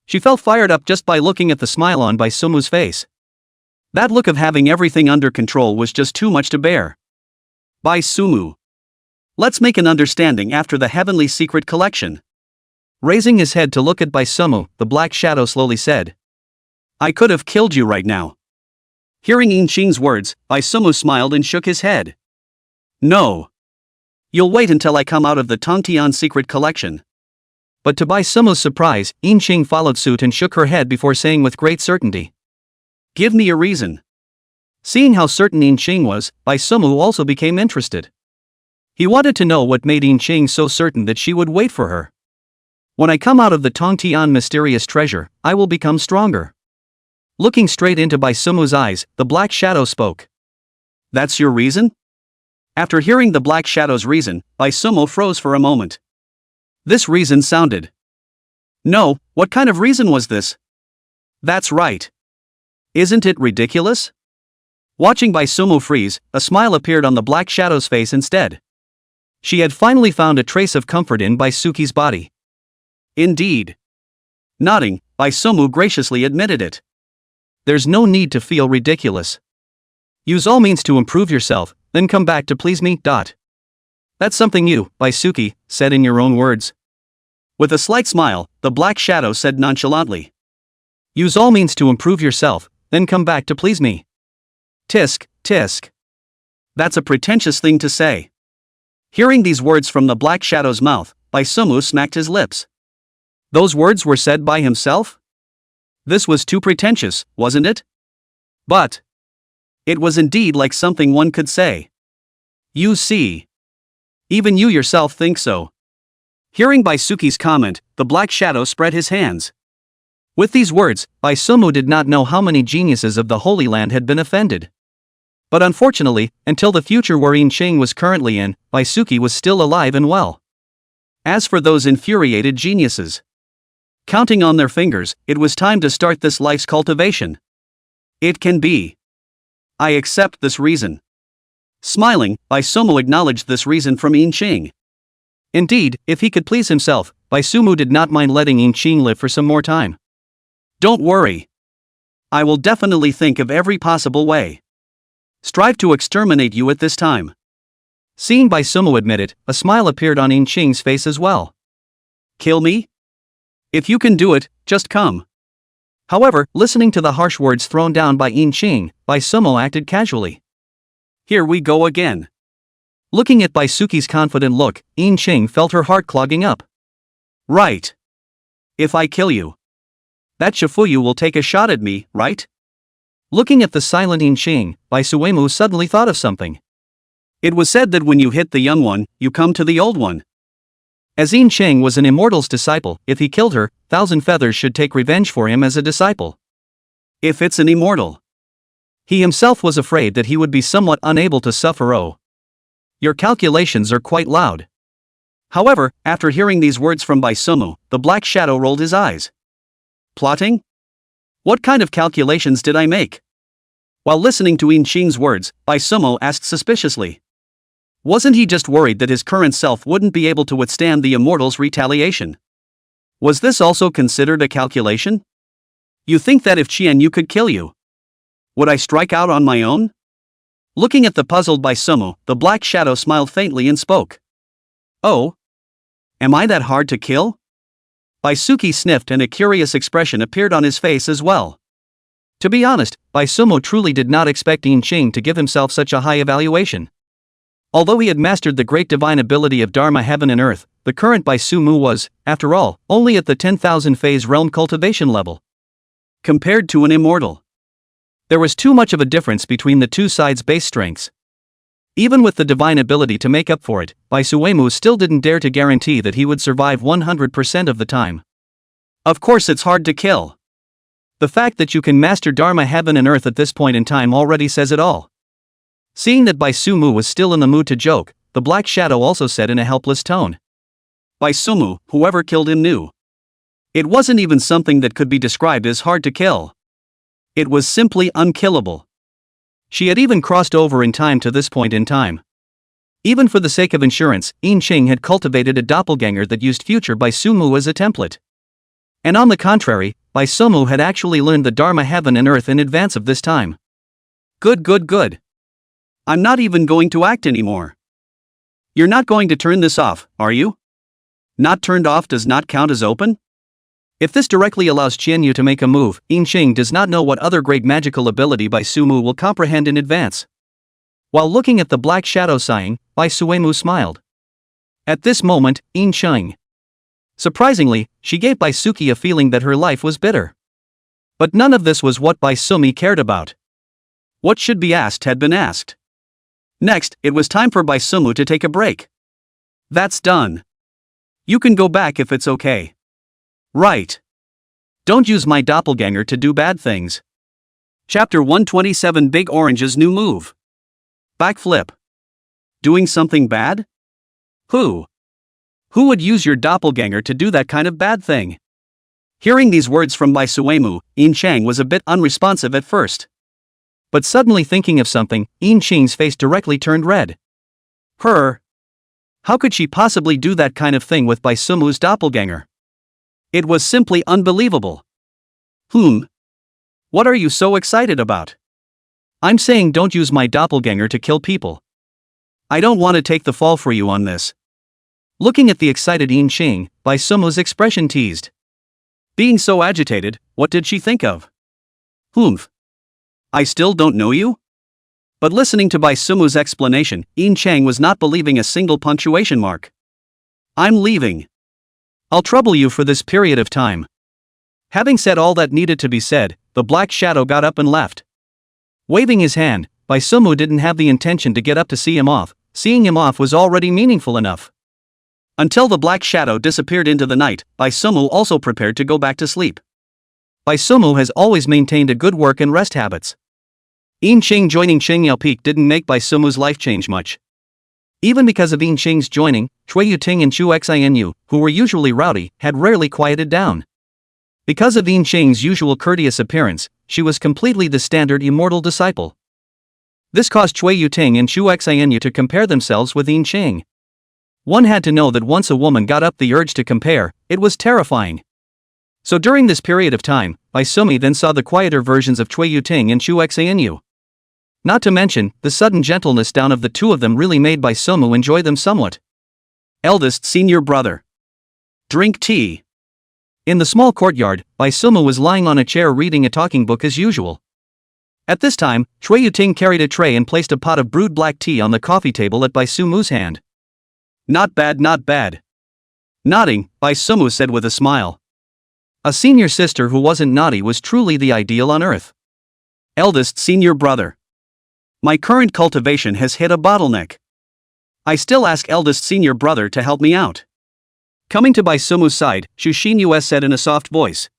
She felt fired up just by looking at the smile on Bai Sumu's face. That look of having everything under control was just too much to bear. Bai Sumu. Let's make an understanding after the Heavenly Secret Collection. Raising his head to look at Bai Sumu, the Black Shadow slowly said. I could have killed you right now. Hearing Yin Qing's words, Bai Sumu smiled and shook his head. No. You'll wait until I come out of the Tongtian Secret Collection. But to Bai Sumu's surprise, Yin Qing followed suit and shook her head before saying with great certainty. Give me a reason. Seeing how certain Yin Qing was, Bai Sumu also became interested. He wanted to know what made Yin Qing so certain that she would wait for her. When I come out of the Tongtian mysterious treasure, I will become stronger. Looking straight into Bai Sumu's eyes, the Black Shadow spoke. That's your reason? After hearing the Black Shadow's reason, Bai Sumu froze for a moment. This reason sounded. No, what kind of reason was this? That's right. Isn't it ridiculous? Watching Bai Sumu freeze, a smile appeared on the Black Shadow's face instead. She had finally found a trace of comfort in Bai Suki's body. Indeed. Nodding, Bai Sumu graciously admitted it. There's no need to feel ridiculous. Use all means to improve yourself, then come back to please me. That's something you, Bai Suki, said in your own words. With a slight smile, the Black Shadow said nonchalantly. Use all means to improve yourself, then come back to please me. Tisk, tisk. That's a pretentious thing to say. Hearing these words from the Black Shadow's mouth, Bai Sumu smacked his lips. Those words were said by himself? This was too pretentious, wasn't it? But it was indeed like something one could say. You see. Even you yourself think so. Hearing Bai Suki's comment, the Black Shadow spread his hands. With these words, Bai Sumu did not know how many geniuses of the Holy Land had been offended. But unfortunately, until the future where Yin Qing was currently in, Bai Suki was still alive and well. As for those infuriated geniuses, counting on their fingers, it was time to start this life's cultivation. It can be. I accept this reason. Smiling, Bai Sumu acknowledged this reason from Yin Qing. Indeed, if he could please himself, Bai Sumu did not mind letting Yin Qing live for some more time. Don't worry. I will definitely think of every possible way. Strive to exterminate you at this time. Seeing Bai Sumu admit it, a smile appeared on Yin Qing's face as well. Kill me? If you can do it, just come. However, listening to the harsh words thrown down by Yin Qing, Bai Sumu acted casually. Here we go again. Looking at Bai Suki's confident look, Yin Qing felt her heart clogging up. Right. If I kill you, that Shifuyu will take a shot at me, right? Looking at the silent Yin Qing, Bai Suemu suddenly thought of something. It was said that when you hit the young one, you come to the old one. As Yin Cheng was an Immortal's disciple, if he killed her, Thousand Feathers should take revenge for him as a disciple. If it's an immortal. He himself was afraid that he would be somewhat unable to suffer. Oh. Your calculations are quite loud. However, after hearing these words from Baisumu, the Black Shadow rolled his eyes. Plotting? What kind of calculations did I make? While listening to Yin Cheng's words, Baisumu asked suspiciously. Wasn't he just worried that his current self wouldn't be able to withstand the immortal's retaliation? Was this also considered a calculation? You think that if Qianyu could kill you, would I strike out on my own? Looking at the puzzled Baisumu, the Black Shadow smiled faintly and spoke. Oh? Am I that hard to kill? Baisuki sniffed and a curious expression appeared on his face as well. To be honest, Baisumu truly did not expect Yin Cheng to give himself such a high evaluation. Although he had mastered the great divine ability of Dharma Heaven and Earth, the current Baisumu was, after all, only at the 10,000 phase realm cultivation level. Compared to an immortal, there was too much of a difference between the two sides' base strengths. Even with the divine ability to make up for it, Baisuemu still didn't dare to guarantee that he would survive 100% of the time. Of course it's hard to kill. The fact that you can master Dharma Heaven and Earth at this point in time already says it all. Seeing that Baisumu was still in the mood to joke, the Black Shadow also said in a helpless tone. Baisumu, whoever killed him knew. It wasn't even something that could be described as hard to kill. It was simply unkillable. She had even crossed over in time to this point in time. Even for the sake of insurance, Yin Cheng had cultivated a doppelganger that used future Baisumu as a template. And on the contrary, Baisumu had actually learned the Dharma Heaven and Earth in advance of this time. Good. I'm not even going to act anymore. You're not going to turn this off, are you? Not turned off does not count as open? If this directly allows Qianyu to make a move, Yin Cheng does not know what other great magical ability Baisumu will comprehend in advance. While looking at the Black Shadow sighing, Baisuemu smiled. At this moment, Yin Cheng. Surprisingly, she gave Baisuki a feeling that her life was bitter. But none of this was what Baisumi cared about. What should be asked had been asked. Next, it was time for Baisumu to take a break. That's done. You can go back if it's okay. Right. Don't use my doppelganger to do bad things. Chapter 127 Big Orange's new move. Backflip. Doing something bad? Who? Who would use your doppelganger to do that kind of bad thing? Hearing these words from Baisuemu, Yin Cheng was a bit unresponsive at first. But suddenly thinking of something, Yin Cheng's face directly turned red. Her? How could she possibly do that kind of thing with Baisumu's doppelganger? It was simply unbelievable. What are you so excited about? I'm saying don't use my doppelganger to kill people. I don't want to take the fall for you on this. Looking at the excited Yin Cheng, Baisumu's expression teased. Being so agitated, what did she think of? I still don't know you? But listening to Baisumu's explanation, Yin Cheng was not believing a single punctuation mark. I'm leaving. I'll trouble you for this period of time. Having said all that needed to be said, the Black Shadow got up and left. Waving his hand, Baisumu didn't have the intention to get up to see him off. Seeing him off was already meaningful enough. Until the Black Shadow disappeared into the night, Baisumu also prepared to go back to sleep. Baisumu has always maintained a good work and rest habits. Yin Cheng joining Chengyao Peak didn't make Baisumu's life change much. Even because of Yin Cheng's joining, Cui Yuting and Chu Xinu, who were usually rowdy, had rarely quieted down. Because of Yin Cheng's usual courteous appearance, she was completely the standard immortal disciple. This caused Cui Yuting and Chu Xinu to compare themselves with Yin Cheng. One had to know that once a woman got up the urge to compare, it was terrifying. So during this period of time, Baisumi then saw the quieter versions of Cui Yuting and Chu Xinu. Not to mention, the sudden gentleness down of the two of them really made Baisumu enjoy them somewhat. Eldest senior brother. Drink tea. In the small courtyard, Baisumu was lying on a chair reading a talking book as usual. At this time, Cui Yuting carried a tray and placed a pot of brewed black tea on the coffee table at Baisumu's hand. Not bad. Nodding, Baisumu said with a smile. A senior sister who wasn't naughty was truly the ideal on earth. Eldest senior brother. My current cultivation has hit a bottleneck. I still ask eldest senior brother to help me out. Coming to Baisumu's side, Shushin said in a soft voice.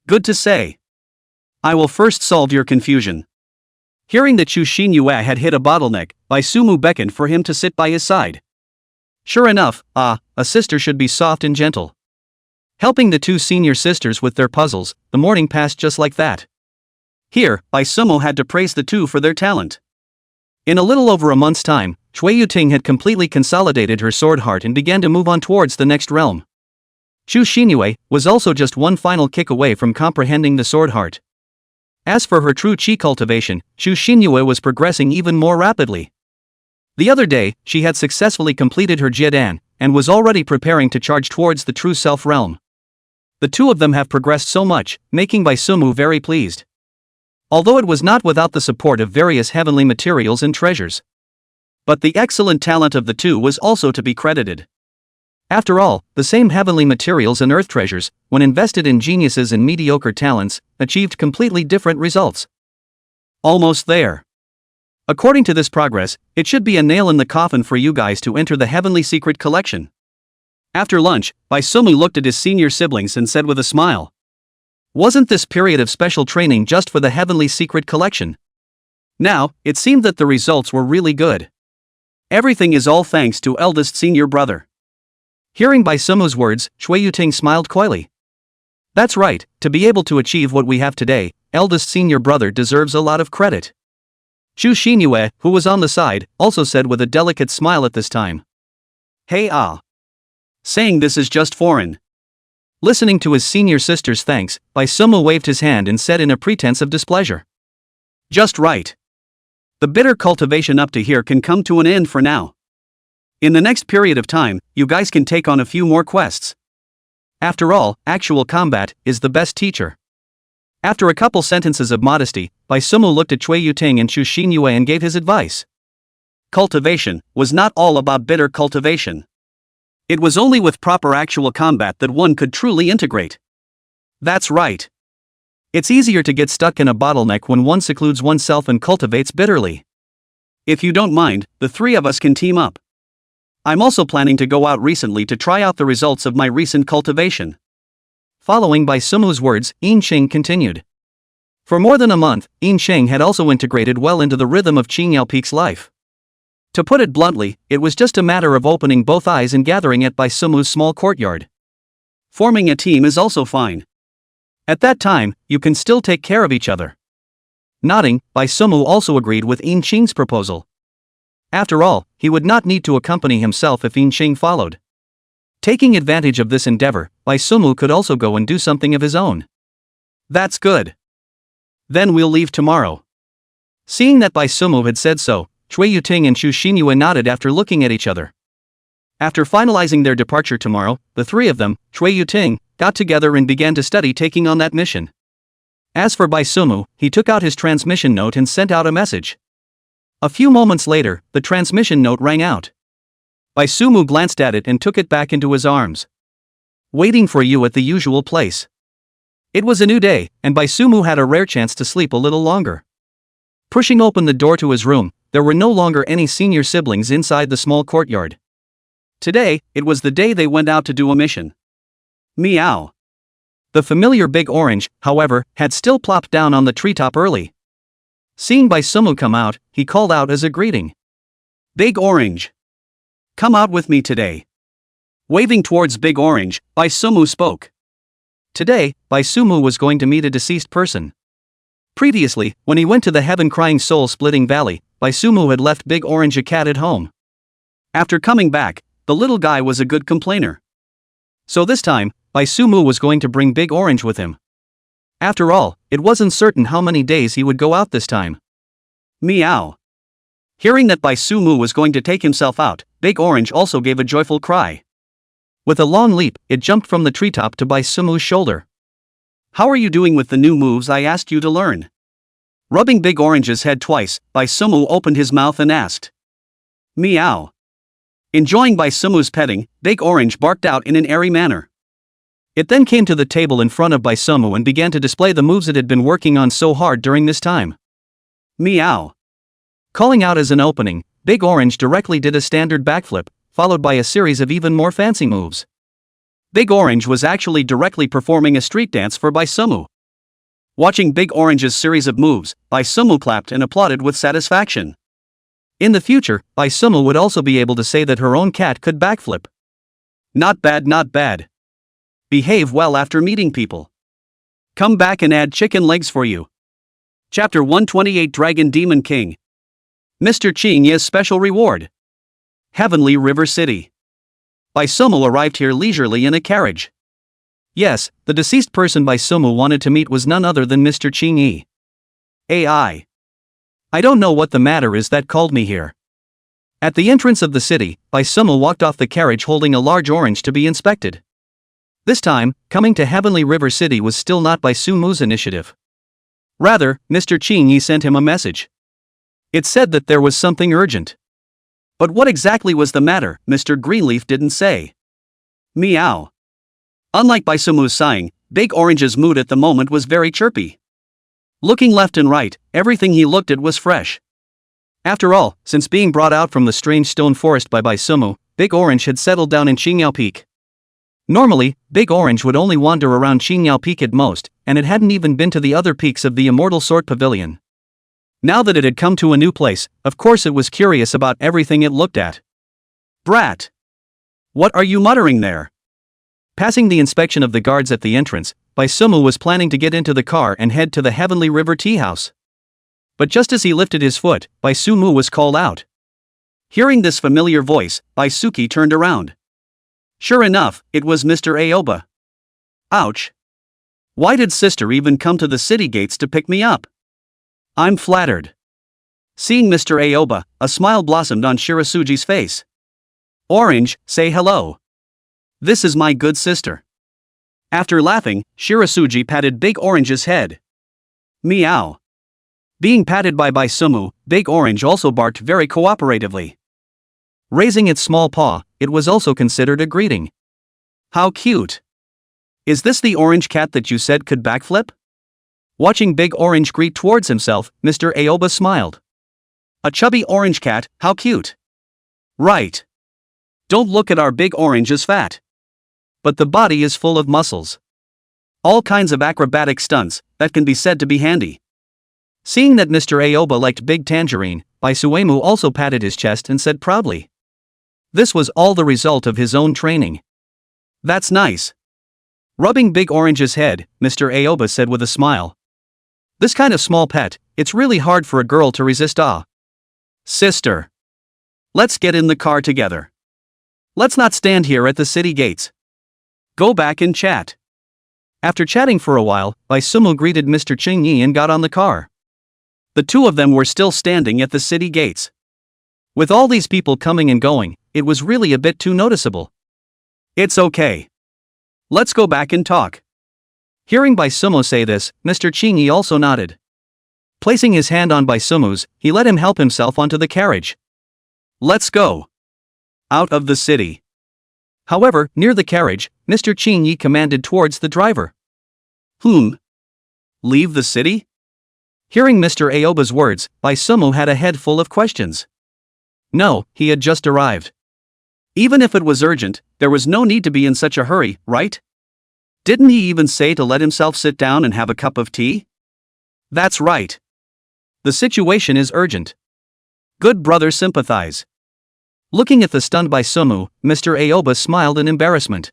Good to say. I will first solve your confusion. Hearing that Shushin had hit a bottleneck, Baisumu beckoned for him to sit by his side. Sure enough, a sister should be soft and gentle. Helping the two senior sisters with their puzzles, the morning passed just like that. Here, Baisumu had to praise the two for their talent. In a little over a month's time, Chui Yuting had completely consolidated her sword heart and began to move on towards the next realm. Chu Xinyue was also just one final kick away from comprehending the sword heart. As for her true chi cultivation, Chu Xinyue was progressing even more rapidly. The other day, she had successfully completed her Jiedan, and was already preparing to charge towards the true self realm. The two of them have progressed so much, making Baisumu very pleased. Although it was not without the support of various heavenly materials and treasures. But the excellent talent of the two was also to be credited. After all, the same heavenly materials and earth treasures, when invested in geniuses and mediocre talents, achieved completely different results. Almost there. According to this progress, it should be a nail in the coffin for you guys to enter the Heavenly Secret Collection. After lunch, Baisumu looked at his senior siblings and said with a smile. Wasn't this period of special training just for the Heavenly Secret Collection? Now, it seemed that the results were really good. Everything is all thanks to eldest senior brother. Hearing Baisumu's words, Chui Yuting smiled coyly. That's right, to be able to achieve what we have today, eldest senior brother deserves a lot of credit. Chu Xinyue, who was on the side, also said with a delicate smile at this time. Hey saying this is just foreign. Listening to his senior sister's thanks, Baisumu waved his hand and said in a pretense of displeasure. Just right. The bitter cultivation up to here can come to an end for now. In the next period of time, you guys can take on a few more quests. After all, actual combat is the best teacher. After a couple sentences of modesty, Baisumu looked at Chui Yuting and Chu Xinyue and gave his advice. Cultivation was not all about bitter cultivation. It was only with proper actual combat that one could truly integrate. That's right. It's easier to get stuck in a bottleneck when one secludes oneself and cultivates bitterly. If you don't mind, the three of us can team up. I'm also planning to go out recently to try out the results of my recent cultivation. Following Baisumu's words, Yin Xing continued. For more than a month, Yin Xing had also integrated well into the rhythm of Qing Yalpeak's life. To put it bluntly, it was just a matter of opening both eyes and gathering at Baisumu's small courtyard. Forming a team is also fine. At that time, you can still take care of each other. Nodding, Baisumu also agreed with Yin Xing's proposal. After all, he would not need to accompany himself if Yin Xing followed. Taking advantage of this endeavor, Baisumu could also go and do something of his own. That's good. Then we'll leave tomorrow. Seeing that Baisumu had said so, Chui Yuting and Chu Xinyue nodded after looking at each other. After finalizing their departure tomorrow, the three of them, Chui Yuting, got together and began to study taking on that mission. As for Baisumu, he took out his transmission note and sent out a message. A few moments later, the transmission note rang out. Baisumu glanced at it and took it back into his arms. Waiting for you at the usual place. It was a new day, and Baisumu had a rare chance to sleep a little longer. Pushing open the door to his room, there were no longer any senior siblings inside the small courtyard. Today, it was the day they went out to do a mission. Meow. The familiar Big Orange, however, had still plopped down on the treetop early. Seeing Baisumu come out, he called out as a greeting. Big Orange. Come out with me today. Waving towards Big Orange, Baisumu spoke. Today, Baisumu was going to meet a deceased person. Previously, when he went to the heaven-crying soul-splitting valley, Baisumu had left Big Orange a cat at home. After coming back, the little guy was a good complainer. So this time, Baisumu was going to bring Big Orange with him. After all, it wasn't certain how many days he would go out this time. Meow. Hearing that Baisumu was going to take himself out, Big Orange also gave a joyful cry. With a long leap, it jumped from the treetop to Baisumu's shoulder. How are you doing with the new moves I asked you to learn? Rubbing Big Orange's head twice, Baisumu opened his mouth and asked. Meow. Enjoying Baisumu's petting, Big Orange barked out in an airy manner. It then came to the table in front of Baisumu and began to display the moves it had been working on so hard during this time. Meow. Calling out as an opening, Big Orange directly did a standard backflip, followed by a series of even more fancy moves. Big Orange was actually directly performing a street dance for Baisumu. Watching Big Orange's series of moves, Baisumu clapped and applauded with satisfaction. In the future, Baisumu would also be able to say that her own cat could backflip. Not bad, not bad. Behave well after meeting people. Come back and add chicken legs for you. Chapter 128 Dragon Demon King. Mr. Chingya's special reward. Heavenly River City. Baisumu arrived here leisurely in a carriage. Yes, the deceased person Baisumu wanted to meet was none other than Mr. Chingyi. AI. I don't know what the matter is that called me here. At the entrance of the city, Baisumu walked off the carriage holding a large orange to be inspected. This time, coming to Heavenly River City was still not Baisumu's initiative. Rather, Mr. Chingyi sent him a message. It said that there was something urgent. But what exactly was the matter, Mr. Greenleaf didn't say. Meow. Unlike Baisumu's sighing, Big Orange's mood at the moment was very chirpy. Looking left and right, everything he looked at was fresh. After all, since being brought out from the strange stone forest by Baisumu, Big Orange had settled down in Qingyao Peak. Normally, Big Orange would only wander around Qingyao Peak at most, and it hadn't even been to the other peaks of the Immortal Sword Pavilion. Now that it had come to a new place, of course it was curious about everything it looked at. Brat! What are you muttering there? Passing the inspection of the guards at the entrance, Baisumu was planning to get into the car and head to the Heavenly River Tea House. But just as he lifted his foot, Baisumu was called out. Hearing this familiar voice, Baisuki turned around. Sure enough, it was Mr. Aoba. Ouch! Why did sister even come to the city gates to pick me up? I'm flattered. Seeing Mr. Aoba, a smile blossomed on Shirasuji's face. Orange, say hello. This is my good sister. After laughing, Shirasuji patted Big Orange's head. Meow. Being patted by Baisumu, Big Orange also barked very cooperatively. Raising its small paw, it was also considered a greeting. How cute. Is this the orange cat that you said could backflip? Watching Big Orange greet towards himself, Mr. Aoba smiled. A chubby orange cat, how cute. Right. Don't look at our Big Orange as fat. But the body is full of muscles. All kinds of acrobatic stunts, that can be said to be handy. Seeing that Mr. Aoba liked Big Tangerine, Baisuemu also patted his chest and said proudly. This was all the result of his own training. That's nice. Rubbing Big Orange's head, Mr. Aoba said with a smile. This kind of small pet, it's really hard for a girl to resist. Sister. Let's get in the car together. Let's not stand here at the city gates. Go back and chat. After chatting for a while, Baisumu greeted Mr. Chingyi and got on the car. The two of them were still standing at the city gates. With all these people coming and going, it was really a bit too noticeable. It's okay. Let's go back and talk. Hearing Baisumu say this, Mr. Chingyi also nodded. Placing his hand on Baisumu's, he let him help himself onto the carriage. Let's go. Out of the city. However, near the carriage, Mr. Chingyi commanded towards the driver. Leave the city? Hearing Mr. Aoba's words, Baisumu had a head full of questions. No, he had just arrived. Even if it was urgent, there was no need to be in such a hurry, right? Didn't he even say to let himself sit down and have a cup of tea? That's right. The situation is urgent. Good brother, sympathize. Looking at the stunned Baisumu, Mr. Aoba smiled in embarrassment.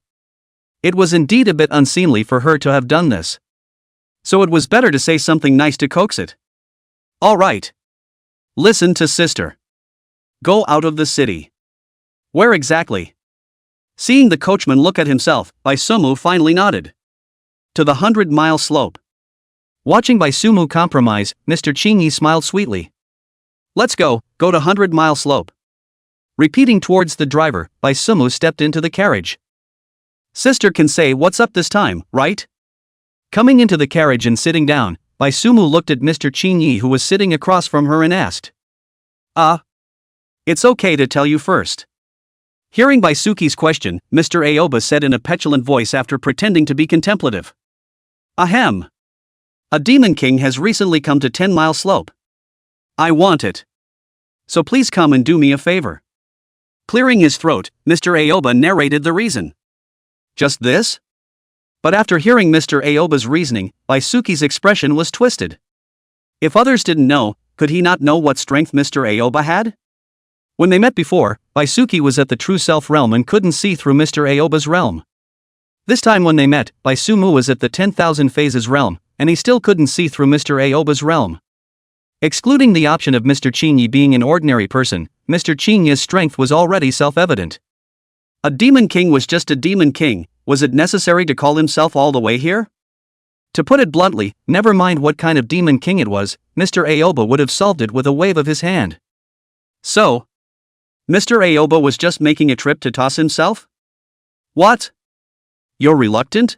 It was indeed a bit unseemly for her to have done this. So it was better to say something nice to coax it. All right. Listen to sister. Go out of the city. Where exactly? Seeing the coachman look at himself, Baisumu finally nodded. To the 100-mile slope. Watching Baisumu compromise, Mr. Chingyi smiled sweetly. Let's go to 100-mile slope. Repeating towards the driver, Baisumu stepped into the carriage. Sister can say what's up this time, right? Coming into the carriage and sitting down, Baisumu looked at Mr. Chingyi who was sitting across from her and asked. It's okay to tell you first. Hearing Baisuki's question, Mr. Aoba said in a petulant voice after pretending to be contemplative. Ahem. A demon king has recently come to 10-mile slope. I want it. So please come and do me a favor. Clearing his throat, Mr. Aoba narrated the reason. Just this? But after hearing Mr. Aoba's reasoning, Baisuke's expression was twisted. If others didn't know, could he not know what strength Mr. Aoba had? When they met before, Baisuke was at the true self realm and couldn't see through Mr. Aoba's realm. This time when they met, Baisumu was at the 10,000 phases realm, and he still couldn't see through Mr. Aoba's realm. Excluding the option of Mr. Chinyi being an ordinary person, Mr. Chinyi's strength was already self-evident. A demon king was just a demon king. Was it necessary to call himself all the way here? To put it bluntly, never mind what kind of demon king it was, Mr. Aoba would have solved it with a wave of his hand. So, Mr. Aoba was just making a trip to toss himself? What? You're reluctant?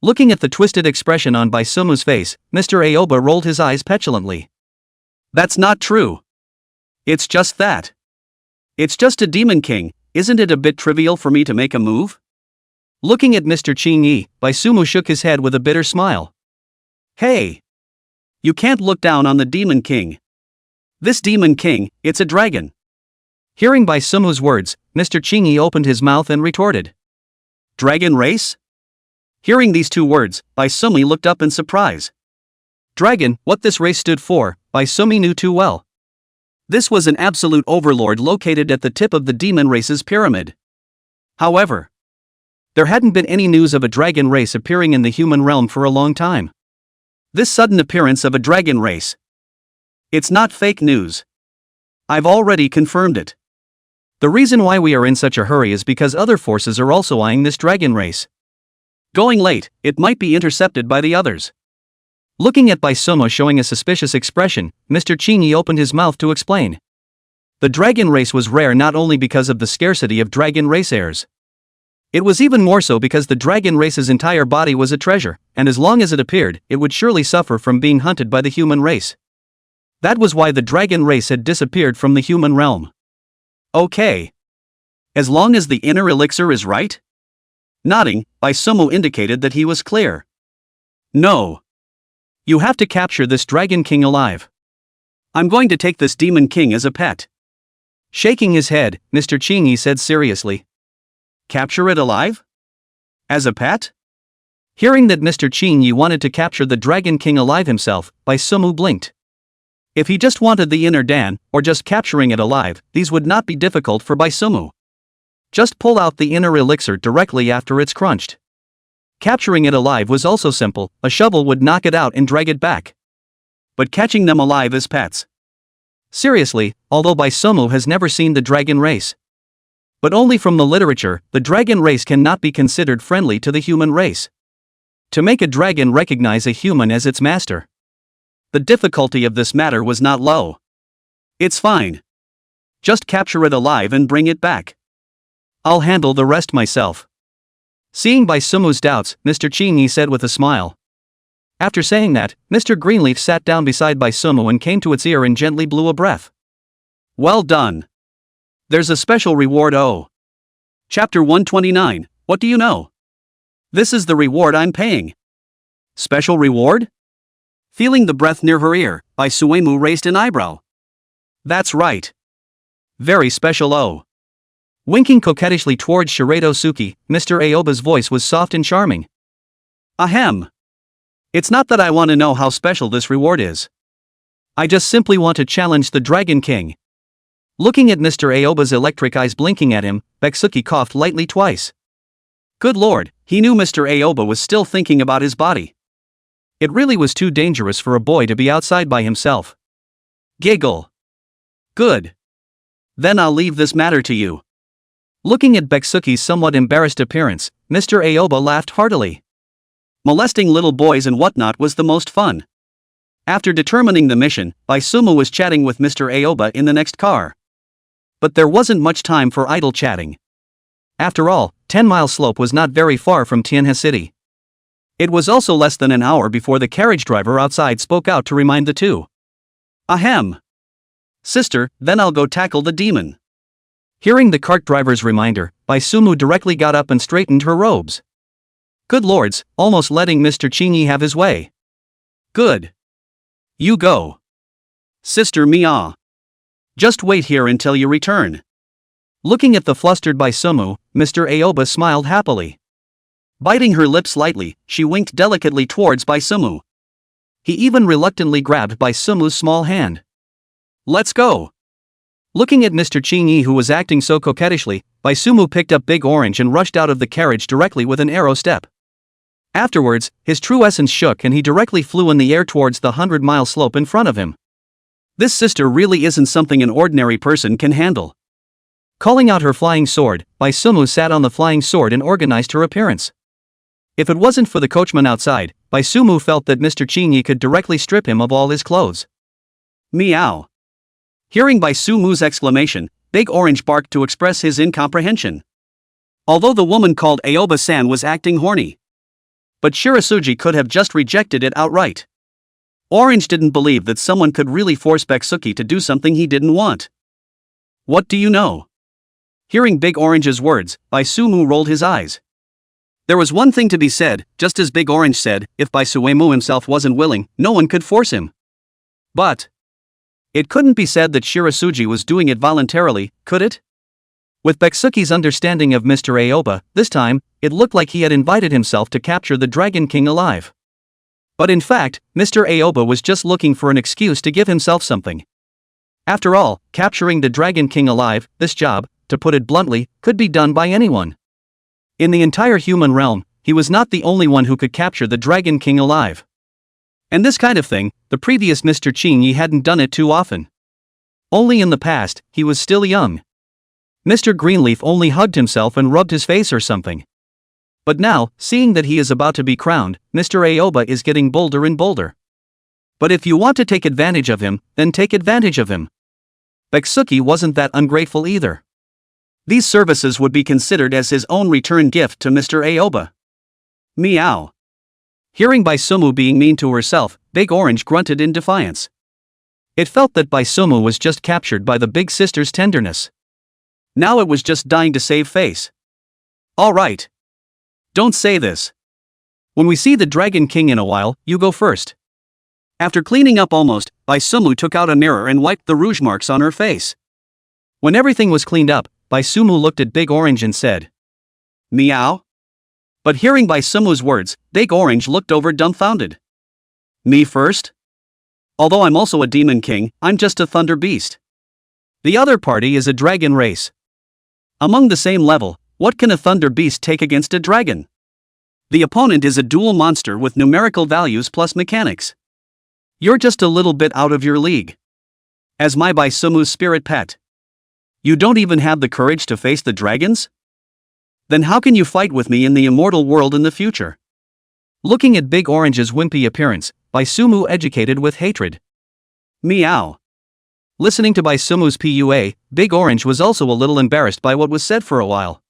Looking at the twisted expression on Baisumu's face, Mr. Aoba rolled his eyes petulantly. That's not true. It's just that. It's just a demon king. Isn't it a bit trivial for me to make a move? Looking at Mr. Chinyi, Baisumu shook his head with a bitter smile. Hey! You can't look down on the demon king. This demon king, it's a dragon. Hearing Baisumu's words, Mr. Chinyi opened his mouth and retorted. Dragon race? Hearing these two words, Baisumi looked up in surprise. Dragon, what this race stood for, Baisumi knew too well. This was an absolute overlord located at the tip of the demon race's pyramid. However, there hadn't been any news of a dragon race appearing in the human realm for a long time. This sudden appearance of a dragon race. It's not fake news. I've already confirmed it. The reason why we are in such a hurry is because other forces are also eyeing this dragon race. Going late, it might be intercepted by the others. Looking at Baisumu showing a suspicious expression, Mr. Chinyi opened his mouth to explain. The dragon race was rare not only because of the scarcity of dragon race heirs. It was even more so because the dragon race's entire body was a treasure, and as long as it appeared, it would surely suffer from being hunted by the human race. That was why the dragon race had disappeared from the human realm. Okay. As long as the inner elixir is right? Nodding, Baisumu indicated that he was clear. No. You have to capture this dragon king alive. I'm going to take this demon king as a pet. Shaking his head, Mr. Chinyi said seriously. Capture it alive? As a pet? Hearing that Mr. Chinyi wanted to capture the Dragon King alive himself, Baisumu blinked. If he just wanted the inner Dan, or just capturing it alive, these would not be difficult for Baisumu. Just pull out the inner elixir directly after it's crunched. Capturing it alive was also simple, a shovel would knock it out and drag it back. But catching them alive as pets. Seriously, although Baisumu has never seen the dragon race. But only from the literature, the dragon race cannot be considered friendly to the human race. To make a dragon recognize a human as its master. The difficulty of this matter was not low. It's fine. Just capture it alive and bring it back. I'll handle the rest myself. Seeing Baisumu's doubts, Mr. Chinyi said with a smile. After saying that, Mr. Greenleaf sat down beside Baisumu and came to its ear and gently blew a breath. Well done. There's a special reward. Oh. Chapter 129, what do you know? This is the reward I'm paying. Special reward? Feeling the breath near her ear, Baisuemu raised an eyebrow. That's right. Very special. Oh. Winking coquettishly towards Shirado Suki, Mr. Aoba's voice was soft and charming. Ahem. It's not that I want to know how special this reward is. I just simply want to challenge the Dragon King. Looking at Mr. Aoba's electric eyes blinking at him, Baisuke coughed lightly twice. Good lord, he knew Mr. Aoba was still thinking about his body. It really was too dangerous for a boy to be outside by himself. Giggle. Good. Then I'll leave this matter to you. Looking at Baisuke's somewhat embarrassed appearance, Mr. Aoba laughed heartily. Molesting little boys and whatnot was the most fun. After determining the mission, Baisumu was chatting with Mr. Aoba in the next car. But there wasn't much time for idle chatting. After all, 10 Mile Slope was not very far from Tianhe City. It was also less than an hour before the carriage driver outside spoke out to remind the two. Ahem. Sister, then I'll go tackle the demon. Hearing the cart driver's reminder, Baisumu directly got up and straightened her robes. Good lords, almost letting Mr. Chinyi have his way. Good. You go. Sister Mia. Just wait here until you return. Looking at the flustered Baisumu, Mr. Aoba smiled happily. Biting her lips lightly, she winked delicately towards Baisumu. He even reluctantly grabbed Baisumu's small hand. Let's go. Looking at Mr. Chingy, who was acting so coquettishly, Baisumu picked up Big Orange and rushed out of the carriage directly with an arrow step. Afterwards, his true essence shook and he directly flew in the air towards the 100-mile slope in front of him. This sister really isn't something an ordinary person can handle. Calling out her flying sword, Baisumu sat on the flying sword and organized her appearance. If it wasn't for the coachman outside, Baisumu felt that Mr. Chingy could directly strip him of all his clothes. Meow. Hearing Baisumu's exclamation, Big Orange barked to express his incomprehension. Although the woman called Aoba-san was acting horny. But Shirasugi could have just rejected it outright. Orange didn't believe that someone could really force Beksuki to do something he didn't want. What do you know? Hearing Big Orange's words, Baisumu rolled his eyes. There was one thing to be said, just as Big Orange said, if Baisuemu himself wasn't willing, no one could force him. But it couldn't be said that Shirasugi was doing it voluntarily, could it? With Beksuki's understanding of Mr. Aoba, this time, it looked like he had invited himself to capture the Dragon King alive. But in fact, Mr. Aoba was just looking for an excuse to give himself something. After all, capturing the Dragon King alive, this job, to put it bluntly, could be done by anyone. In the entire human realm, he was not the only one who could capture the Dragon King alive. And this kind of thing, the previous Mr. Chingy hadn't done it too often. Only in the past, he was still young. Mr. Greenleaf only hugged himself and rubbed his face or something. But now, seeing that he is about to be crowned, Mr. Aoba is getting bolder and bolder. But if you want to take advantage of him, then take advantage of him. Beksuki wasn't that ungrateful either. These services would be considered as his own return gift to Mr. Aoba. Meow. Hearing Baisumu being mean to herself, Big Orange grunted in defiance. It felt that Baisumu was just captured by the big sister's tenderness. Now it was just dying to save face. All right. Don't say this. When we see the Dragon King in a while, you go first. After cleaning up almost, Baisumu took out a mirror and wiped the rouge marks on her face. When everything was cleaned up, Baisumu looked at Big Orange and said, Meow? But hearing Baisumu's words, Big Orange looked over dumbfounded. Me first? Although I'm also a demon king, I'm just a thunder beast. The other party is a dragon race. Among the same level, what can a thunder beast take against a dragon? The opponent is a dual monster with numerical values plus mechanics. You're just a little bit out of your league. As my Baisumu's spirit pet. You don't even have the courage to face the dragons? Then how can you fight with me in the immortal world in the future? Looking at Big Orange's wimpy appearance, Baisumu educated with hatred. Meow. Listening to Baisumu's PUA, Big Orange was also a little embarrassed by what was said for a while.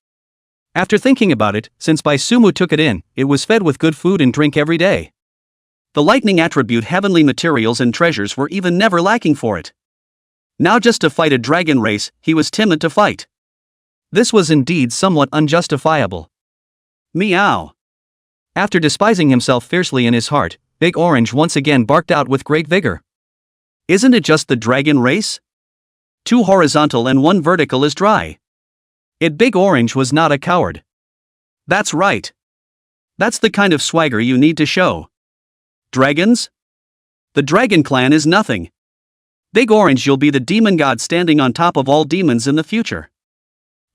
After thinking about it, since Baisumu took it in, it was fed with good food and drink every day. The lightning attribute heavenly materials and treasures were even never lacking for it. Now just to fight a dragon race, he was timid to fight. This was indeed somewhat unjustifiable. Meow. After despising himself fiercely in his heart, Big Orange once again barked out with great vigor. Isn't it just the dragon race? 2 horizontal and 1 vertical is dry. Big Orange was not a coward. That's right. That's the kind of swagger you need to show. Dragons? The dragon clan is nothing. Big Orange, you'll be the demon god standing on top of all demons in the future.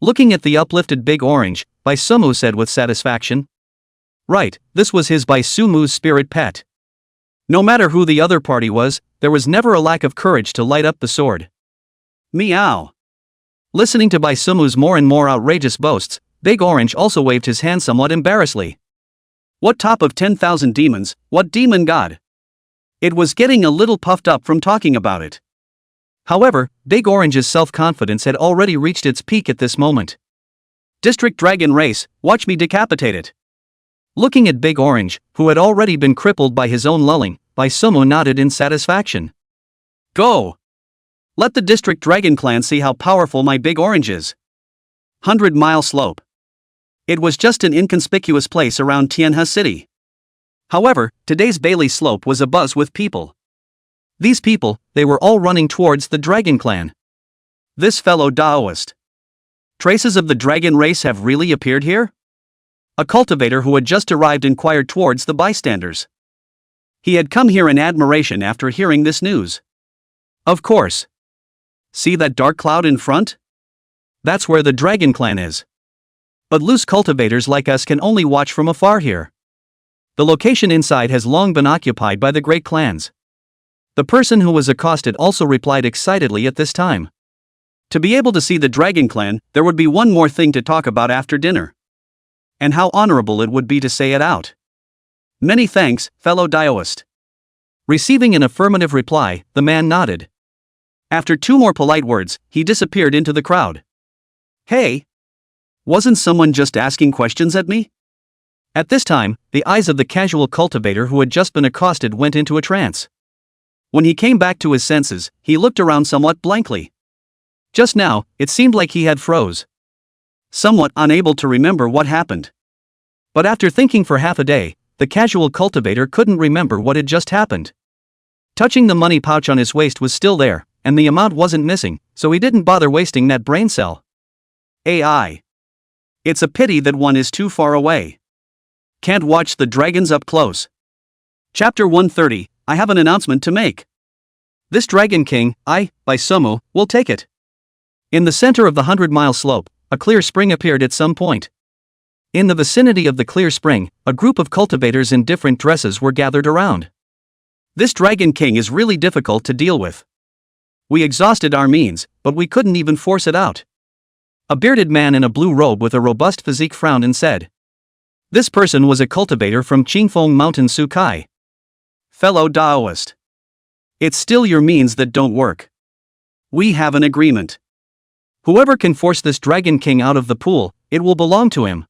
Looking at the uplifted Big Orange, Baisumu said with satisfaction. Right, this was his Baisumu's spirit pet. No matter who the other party was, there was never a lack of courage to light up the sword. Meow. Listening to Baisumu's more and more outrageous boasts, Big Orange also waved his hand somewhat embarrassedly. What top of 10,000 demons, what demon god? It was getting a little puffed up from talking about it. However, Big Orange's self-confidence had already reached its peak at this moment. District Dragon Race, watch me decapitate it. Looking at Big Orange, who had already been crippled by his own lulling, Baisumu nodded in satisfaction. Go! Let the District Dragon Clan see how powerful my Big Orange is. 100-mile slope. It was just an inconspicuous place around Tianhe City. However, today's Bailey Slope was abuzz with people. These people, they were all running towards the Dragon Clan. This fellow Daoist. Traces of the dragon race have really appeared here? A cultivator who had just arrived inquired towards the bystanders. He had come here in admiration after hearing this news. Of course. See that dark cloud in front? That's where the dragon clan is. But loose cultivators like us can only watch from afar here. The location inside has long been occupied by the great clans. The person who was accosted also replied excitedly at this time. To be able to see the dragon clan, there would be one more thing to talk about after dinner. And how honorable it would be to say it out. Many thanks, fellow Daoist. Receiving an affirmative reply, the man nodded. After 2 more polite words, he disappeared into the crowd. Hey! Wasn't someone just asking questions at me? At this time, the eyes of the casual cultivator who had just been accosted went into a trance. When he came back to his senses, he looked around somewhat blankly. Just now, it seemed like he had froze. Somewhat unable to remember what happened. But after thinking for half a day, the casual cultivator couldn't remember what had just happened. Touching the money pouch on his waist was still there, and the amount wasn't missing, so he didn't bother wasting that brain cell. AI. It's a pity that one is too far away. Can't watch the dragons up close. Chapter 130, I have an announcement to make. This Dragon King, by Sumu, will take it. In the center of the 100-mile slope, a clear spring appeared at some point. In the vicinity of the clear spring, a group of cultivators in different dresses were gathered around. This Dragon King is really difficult to deal with. We exhausted our means, but we couldn't even force it out. A bearded man in a blue robe with a robust physique frowned and said. This person was a cultivator from Qingfeng Mountain Sukai. Fellow Daoist. It's still your means that don't work. We have an agreement. Whoever can force this Dragon King out of the pool, it will belong to him.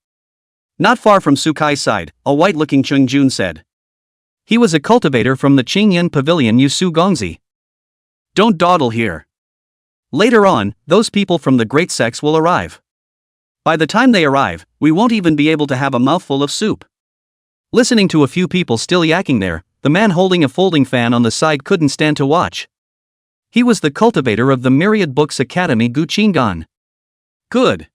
Not far from Sukai's side, a white-looking Chung Jun said. He was a cultivator from the Qingyan Pavilion Yusu Gongzi. Don't dawdle here. Later on, those people from the Great Sects will arrive. By the time they arrive, we won't even be able to have a mouthful of soup. Listening to a few people still yakking there, the man holding a folding fan on the side couldn't stand to watch. He was the cultivator of the Myriad Books Academy Gu Qinggan. Good.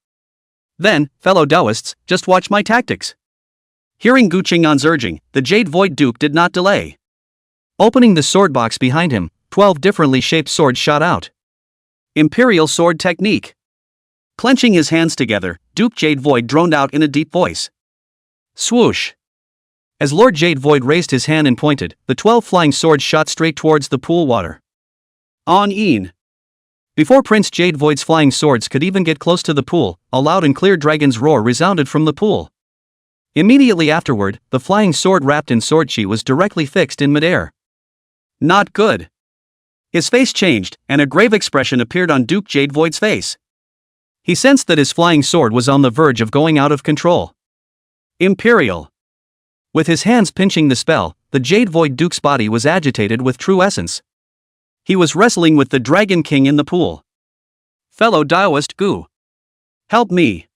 Then, fellow Daoists, just watch my tactics. Hearing Gu Qinggan's urging, the Jade Void Duke did not delay. Opening the sword box behind him, 12 differently shaped swords shot out. Imperial Sword Technique. Clenching his hands together, Duke Jade Void droned out in a deep voice. Swoosh. As Lord Jade Void raised his hand and pointed, the 12 flying swords shot straight towards the pool water. On-in. Before Prince Jade Void's flying swords could even get close to the pool, a loud and clear dragon's roar resounded from the pool. Immediately afterward, the flying sword wrapped in sword chi was directly fixed in midair. Not good. His face changed, and a grave expression appeared on Duke Jade Void's face. He sensed that his flying sword was on the verge of going out of control. Imperial. With his hands pinching the spell, the Jade Void Duke's body was agitated with true essence. He was wrestling with the Dragon King in the pool. Fellow Daoist Gu. Help me.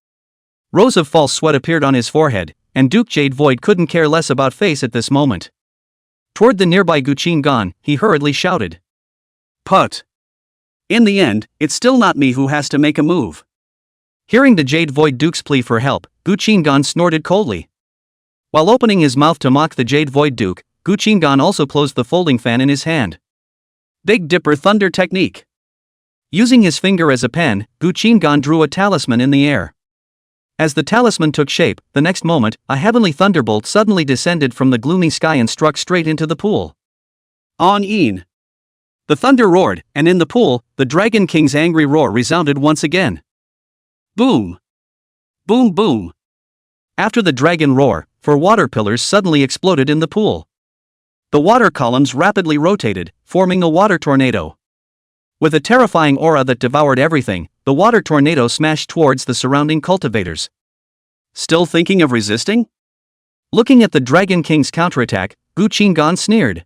Rows of false sweat appeared on his forehead, and Duke Jade Void couldn't care less about face at this moment. Toward the nearby Gu Qinggan, he hurriedly shouted. Put. In the end, it's still not me who has to make a move. Hearing the Jade Void Duke's plea for help, Gu Qinggan snorted coldly. While opening his mouth to mock the Jade Void Duke, Gu Qinggan also closed the folding fan in his hand. Big Dipper Thunder Technique. Using his finger as a pen, Gu Qinggan drew a talisman in the air. As the talisman took shape, the next moment, a heavenly thunderbolt suddenly descended from the gloomy sky and struck straight into the pool. On-in. The thunder roared, and in the pool, the Dragon King's angry roar resounded once again. Boom. Boom boom. After the dragon roar, 4 water pillars suddenly exploded in the pool. The water columns rapidly rotated, forming a water tornado. With a terrifying aura that devoured everything, the water tornado smashed towards the surrounding cultivators. Still thinking of resisting? Looking at the Dragon King's counterattack, Gu Qinggan sneered.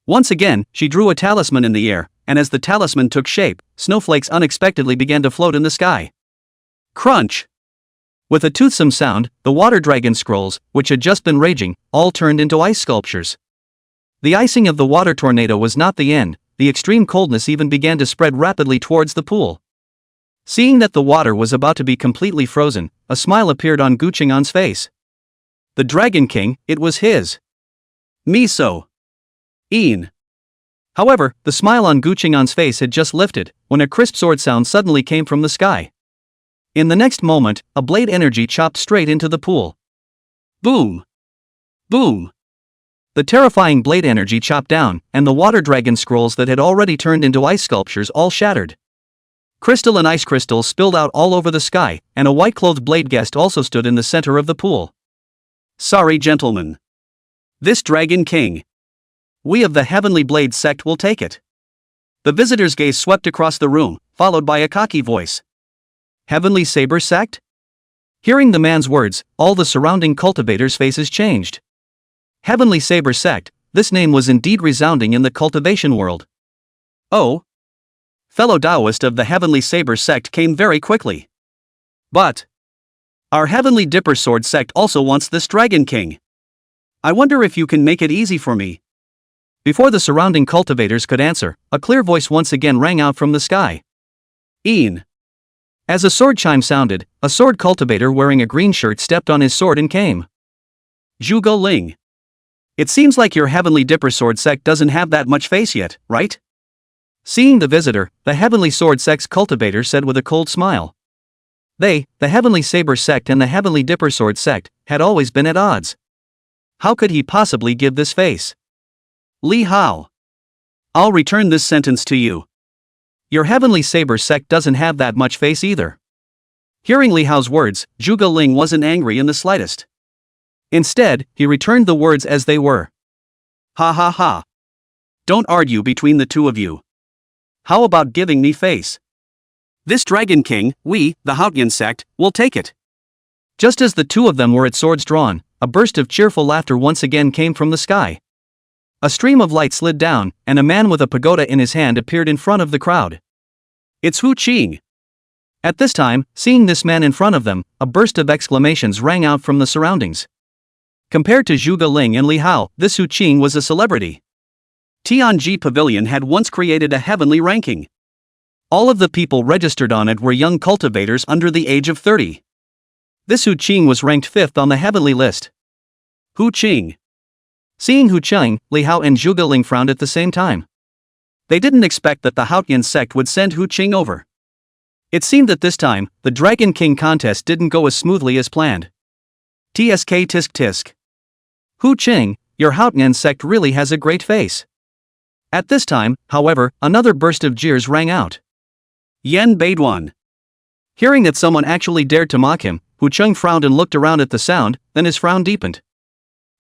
Once again, she drew a talisman in the air, and as the talisman took shape, snowflakes unexpectedly began to float in the sky. Crunch! With a toothsome sound, the water dragon scrolls, which had just been raging, all turned into ice sculptures. The icing of the water tornado was not the end, the extreme coldness even began to spread rapidly towards the pool. Seeing that the water was about to be completely frozen, a smile appeared on Gu Qing'an's face. The Dragon King, it was his. Miso. Ian. However, the smile on Gu Qing'an's face had just lifted, when a crisp sword sound suddenly came from the sky. In the next moment, a blade energy chopped straight into the pool. Boom. Boom. The terrifying blade energy chopped down, and the water dragon scrolls that had already turned into ice sculptures all shattered. Crystal and ice crystals spilled out all over the sky, and a white-clothed blade guest also stood in the center of the pool. Sorry, gentlemen. This Dragon King. We of the Heavenly Blade sect will take it. The visitor's gaze swept across the room, followed by a cocky voice. Heavenly Saber sect? Hearing the man's words, all the surrounding cultivators' faces changed. Heavenly Saber sect, this name was indeed resounding in the cultivation world. Oh. Fellow Taoist of the Heavenly Saber sect came very quickly. But our Heavenly Dipper Sword sect also wants this Dragon King. I wonder if you can make it easy for me. Before the surrounding cultivators could answer, a clear voice once again rang out from the sky. Ian. As a sword chime sounded, a sword cultivator wearing a green shirt stepped on his sword and came. Zhuge Ling. It seems like your Heavenly Dipper Sword sect doesn't have that much face yet, right? Seeing the visitor, the Heavenly Sword sect's cultivator said with a cold smile. They, the Heavenly Saber sect and the Heavenly Dipper Sword sect, had always been at odds. How could he possibly give this face? Li Hao. I'll return this sentence to you. Your Heavenly Saber sect doesn't have that much face either. Hearing Li Hao's words, Zhuge Ling wasn't angry in the slightest. Instead, he returned the words as they were. Ha ha ha. Don't argue between the two of you. How about giving me face? This Dragon King, we, the Haotian sect, will take it. Just as the two of them were at swords drawn, a burst of cheerful laughter once again came from the sky. A stream of light slid down, and a man with a pagoda in his hand appeared in front of the crowd. It's Hu Qing. At this time, seeing this man in front of them, a burst of exclamations rang out from the surroundings. Compared to Zhuge Ling and Li Hao, this Hu Qing was a celebrity. Tianji Pavilion had once created a heavenly ranking. All of the people registered on it were young cultivators under the age of 30. This Hu Qing was ranked 5th on the heavenly list. Hu Qing. Seeing Hu Qing, Li Hao and Zhuge Ling frowned at the same time. They didn't expect that the Haotian sect would send Hu Qing over. It seemed that this time, the Dragon King contest didn't go as smoothly as planned. Tsk tisk tisk. Hu Qing, your Haotian sect really has a great face. At this time, however, another burst of jeers rang out. Yan Baiduan. Hearing that someone actually dared to mock him, Hu Qing frowned and looked around at the sound, then his frown deepened.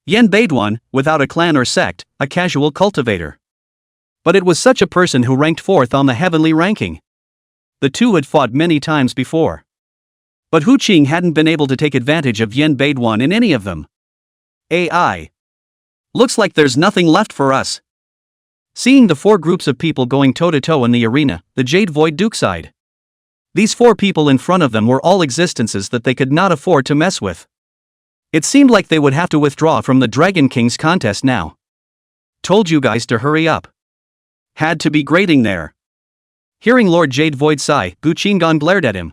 Yan Baiduan, without a clan or sect, a casual cultivator. But it was such a person who ranked 4th on the heavenly ranking. The two had fought many times before. But Hu Qing hadn't been able to take advantage of Yan Baiduan in any of them. AI. Looks like there's nothing left for us. Seeing the 4 groups of people going toe-to-toe in the arena, the Jade Void Duke sighed. These 4 people in front of them were all existences that they could not afford to mess with. It seemed like they would have to withdraw from the Dragon King's contest now. Told you guys to hurry up. Had to be grading there. Hearing Lord Jade Void sigh, Gu Qinggan glared at him.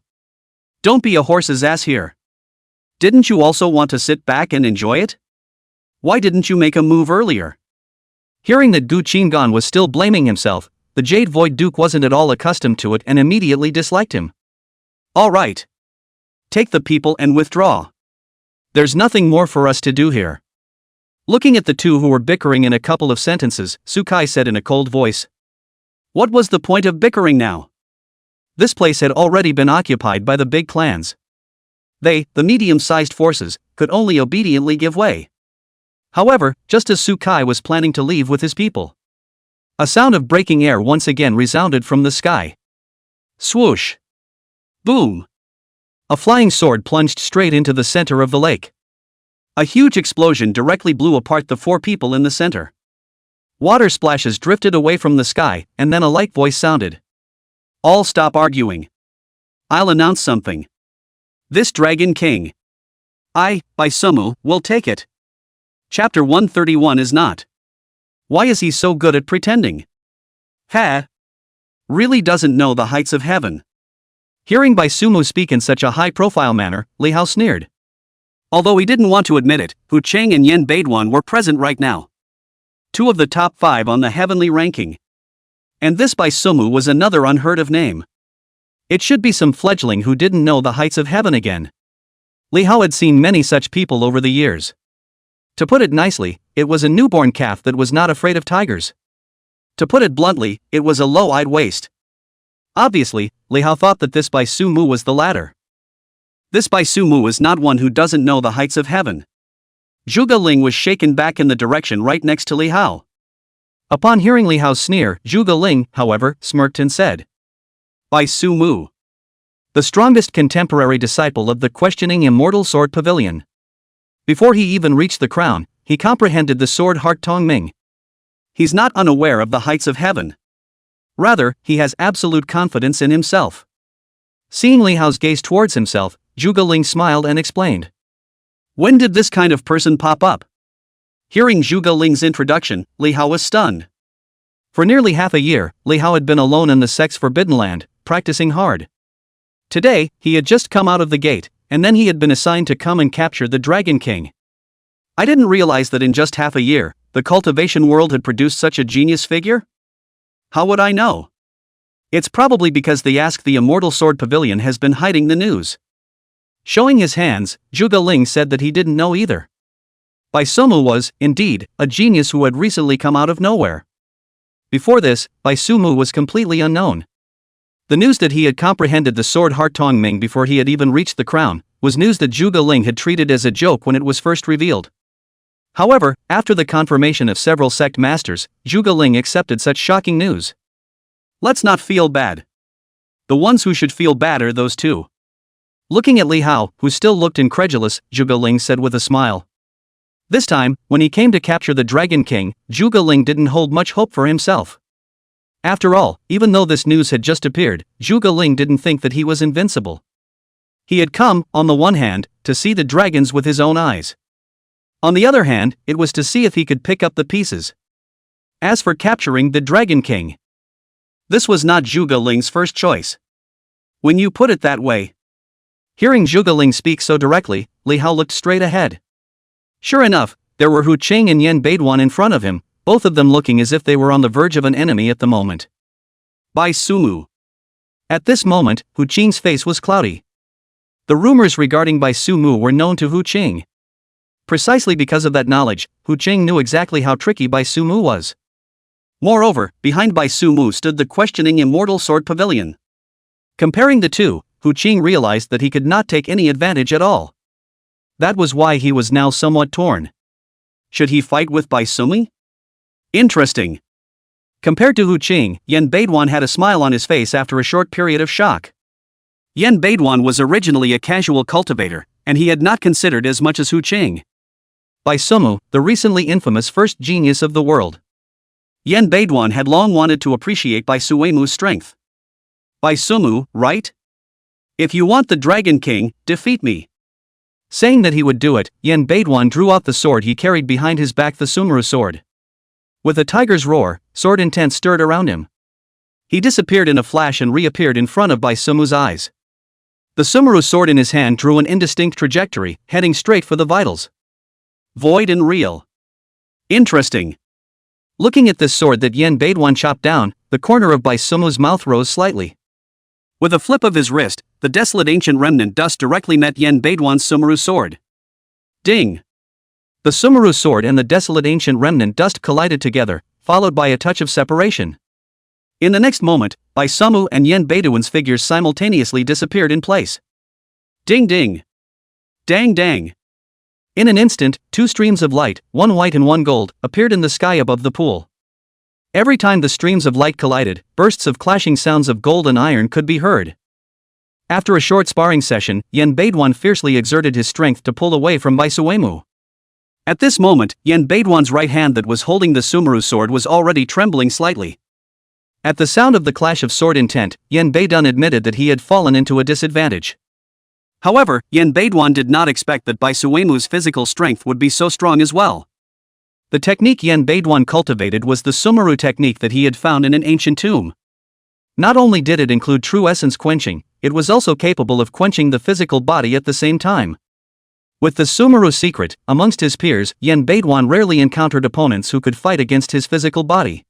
Don't be a horse's ass here. Didn't you also want to sit back and enjoy it? Why didn't you make a move earlier? Hearing that Gu Qinggan was still blaming himself, the Jade Void Duke wasn't at all accustomed to it and immediately disliked him. All right. Take the people and withdraw. There's nothing more for us to do here. Looking at the two who were bickering in a couple of sentences, Sukai said in a cold voice. What was the point of bickering now? This place had already been occupied by the big clans. They, the medium-sized forces, could only obediently give way. However, just as Sukai was planning to leave with his people, a sound of breaking air once again resounded from the sky. Swoosh. Boom. A flying sword plunged straight into the center of the lake. A huge explosion directly blew apart the 4 people in the center. Water splashes drifted away from the sky, and then a light voice sounded. All stop arguing. I'll announce something. This Dragon King, I, by Sumu, will take it. Chapter 131 is not. Why is he so good at pretending? Really doesn't know the heights of heaven. Hearing Bai Sumu speak in such a high-profile manner, Li Hao sneered. Although he didn't want to admit it, Hu Cheng and Yen Baiduan were present right now. Two of the top 5 on the heavenly ranking. And this Bai Sumu was another unheard of name. It should be some fledgling who didn't know the heights of heaven again. Li Hao had seen many such people over the years. To put it nicely, it was a newborn calf that was not afraid of tigers. To put it bluntly, it was a low-eyed waste. Obviously, Li Hao thought that this Bai Sumu was the latter. This Bai Sumu is not one who doesn't know the heights of heaven. Zhuge Ling was shaken back in the direction right next to Li Hao. Upon hearing Li Hao's sneer, Zhuge Ling, however, smirked and said, Bai Sumu, the strongest contemporary disciple of the questioning Immortal Sword Pavilion. Before he even reached the crown, he comprehended the sword Heart Tong Ming. He's not unaware of the heights of heaven. Rather, he has absolute confidence in himself. Seeing Li Hao's gaze towards himself, Zhuge Ling smiled and explained. When did this kind of person pop up? Hearing Zhuge Ling's introduction, Li Hao was stunned. For nearly half a year, Li Hao had been alone in the sex-forbidden land, practicing hard. Today, he had just come out of the gate, and then he had been assigned to come and capture the Dragon King. I didn't realize that in just half a year, the cultivation world had produced such a genius figure? How would I know? It's probably because they ask the Immortal Sword Pavilion has been hiding the news. Showing his hands, Zhuge Ling said that he didn't know either. Bai Sumu was, indeed, a genius who had recently come out of nowhere. Before this, Bai Sumu was completely unknown. The news that he had comprehended the sword Heart Tong Ming before he had even reached the crown, was news that Zhuge Ling had treated as a joke when it was first revealed. However, after the confirmation of several sect masters, Zhuge Ling accepted such shocking news. Let's not feel bad. The ones who should feel bad are those two. Looking at Li Hao, who still looked incredulous, Zhuge Ling said with a smile. This time, when he came to capture the Dragon King, Zhuge Ling didn't hold much hope for himself. After all, even though this news had just appeared, Zhuge Ling didn't think that he was invincible. He had come, on the one hand, to see the dragons with his own eyes. On the other hand, it was to see if he could pick up the pieces. As for capturing the Dragon King, this was not Zhuge Ling's first choice. When you put it that way. Hearing Zhuge Ling speak so directly, Li Hao looked straight ahead. Sure enough, there were Hu Cheng and Yen Baiduan in front of him, both of them looking as if they were on the verge of an enemy at the moment. Bai Sumu. At this moment, Hu Cheng's face was cloudy. The rumors regarding Bai Sumu were known to Hu Cheng. Precisely because of that knowledge, Hu Cheng knew exactly how tricky Bai Sumu was. Moreover, behind Bai Sumu stood the questioning Immortal Sword Pavilion. Comparing the two, Hu Cheng realized that he could not take any advantage at all. That was why he was now somewhat torn. Should he fight with Bai Sumu? Interesting. Compared to Hu Cheng, Yen Baiduan had a smile on his face after a short period of shock. Yen Baiduan was originally a casual cultivator, and he had not considered as much as Hu Cheng. Bai Sumu, the recently infamous first genius of the world. Yen Baiduan had long wanted to appreciate Bai Suemu's strength. Bai Sumu, right? If you want the Dragon King, defeat me. Saying that he would do it, Yen Baiduan drew out the sword he carried behind his back, the Sumeru sword. With a tiger's roar, sword intent stirred around him. He disappeared in a flash and reappeared in front of Bai Sumu's eyes. The Sumeru sword in his hand drew an indistinct trajectory, heading straight for the vitals. Void and real. Interesting. Looking at this sword that Yen Baiduan chopped down, the corner of Bai Sumu's mouth rose slightly. With a flip of his wrist, the desolate ancient remnant dust directly met Yen Baiduan's Sumeru sword. Ding! The Sumeru sword and the desolate ancient remnant dust collided together, followed by a touch of separation. In the next moment, Bai Sumu and Yen Baiduan's figures simultaneously disappeared in place. Ding ding! Dang dang! In an instant, two streams of light, one white and one gold, appeared in the sky above the pool. Every time the streams of light collided, bursts of clashing sounds of gold and iron could be heard. After a short sparring session, Yen Baiduan fiercely exerted his strength to pull away from Bai Suemu. At this moment, Yen Baiduan's right hand that was holding the Sumeru sword was already trembling slightly. At the sound of the clash of sword intent, Yen Baiduan admitted that he had fallen into a disadvantage. However, Yen Baiduan did not expect that Bai Suemu's physical strength would be so strong as well. The technique Yen Baiduan cultivated was the Sumeru technique that he had found in an ancient tomb. Not only did it include true essence quenching, it was also capable of quenching the physical body at the same time. With the Sumeru secret, amongst his peers, Yen Baidwan rarely encountered opponents who could fight against his physical body.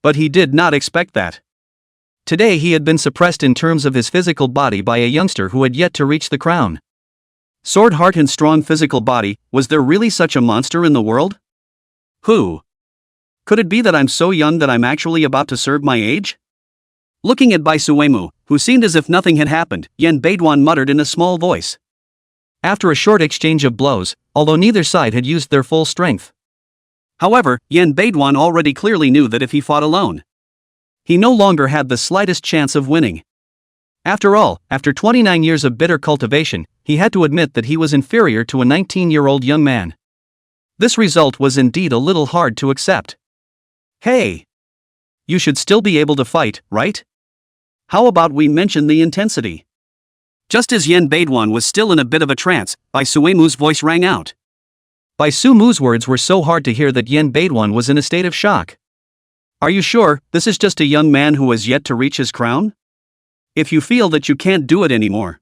But he did not expect that. Today he had been suppressed in terms of his physical body by a youngster who had yet to reach the crown. Sword heart and strong physical body, was there really such a monster in the world? Who? Could it be that I'm so young that I'm actually about to serve my age? Looking at Bai Suemu, who seemed as if nothing had happened, Yen Baidwan muttered in a small voice. After a short exchange of blows, although neither side had used their full strength. However, Yen Baidwan already clearly knew that if he fought alone, he no longer had the slightest chance of winning. After all, after 29 years of bitter cultivation, he had to admit that he was inferior to a 19-year-old young man. This result was indeed a little hard to accept. Hey! You should still be able to fight, right? How about we mention the intensity? Just as Yen Baidwan was still in a bit of a trance, Bai Suemu's voice rang out. Bai Suemu's words were so hard to hear that Yen Baidwan was in a state of shock. Are you sure this is just a young man who has yet to reach his crown? If you feel that you can't do it anymore,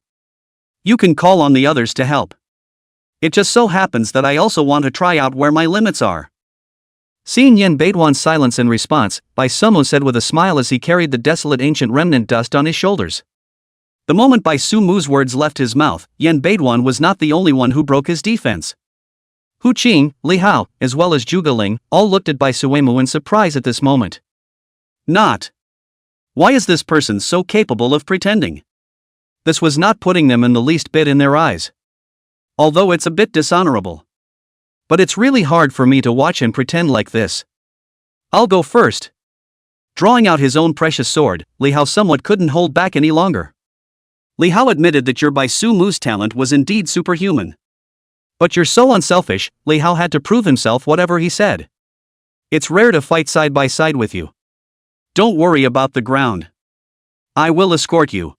you can call on the others to help. It just so happens that I also want to try out where my limits are. Seeing Yen Baidwan's silence in response, Bai Sumu said with a smile as he carried the desolate ancient remnant dust on his shoulders. The moment Bai Sumu's words left his mouth, Yen Baidwan was not the only one who broke his defense. Hu Qing, Li Hao, as well as Zhuge Ling, all looked at Bai Suemu in surprise at this moment. Not. Why is this person so capable of pretending? This was not putting them in the least bit in their eyes. Although it's a bit dishonorable. But it's really hard for me to watch him pretend like this. I'll go first. Drawing out his own precious sword, Li Hao somewhat couldn't hold back any longer. Li Hao admitted that your Bai Sumu's talent was indeed superhuman. But you're so unselfish, Li Hao had to prove himself whatever he said. It's rare to fight side by side with you. Don't worry about the ground. I will escort you.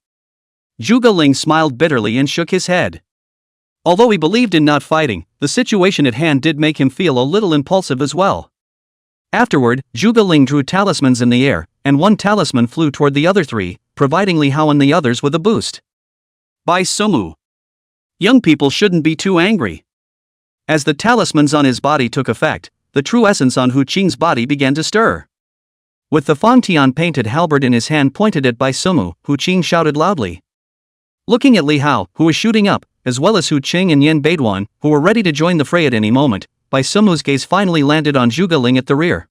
Zhuge Ling smiled bitterly and shook his head. Although he believed in not fighting, the situation at hand did make him feel a little impulsive as well. Afterward, Zhuge Ling drew talismans in the air, and one talisman flew toward the other three, providing Li Hao and the others with a boost. Bai Sumu. Young people shouldn't be too angry. As the talismans on his body took effect, the true essence on Hu Qing's body began to stir. With the Fangtian painted halberd in his hand pointed at Bai Sumu, Hu Qing shouted loudly. Looking at Li Hao, who was shooting up, as well as Hu Qing and Yen Baidwan, who were ready to join the fray at any moment, Bai Sumu's gaze finally landed on Zhuge Ling at the rear.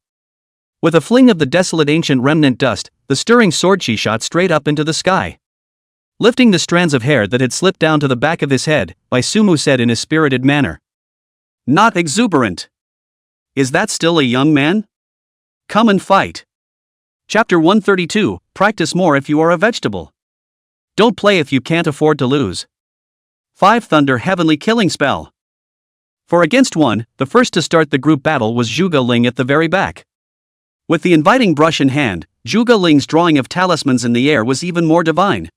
With a fling of the desolate ancient remnant dust, the stirring sword chi shot straight up into the sky. Lifting the strands of hair that had slipped down to the back of his head, Bai Sumu said in a spirited manner. Not exuberant. Is that still a young man? Come and fight. Chapter 132, Practice more if you are a vegetable. Don't play if you can't afford to lose. 5 Thunder Heavenly Killing Spell. 4 against 1, the first to start the group battle was Zhuge Ling at the very back. With the inviting brush in hand, Zhuge Ling's drawing of talismans in the air was even more divine.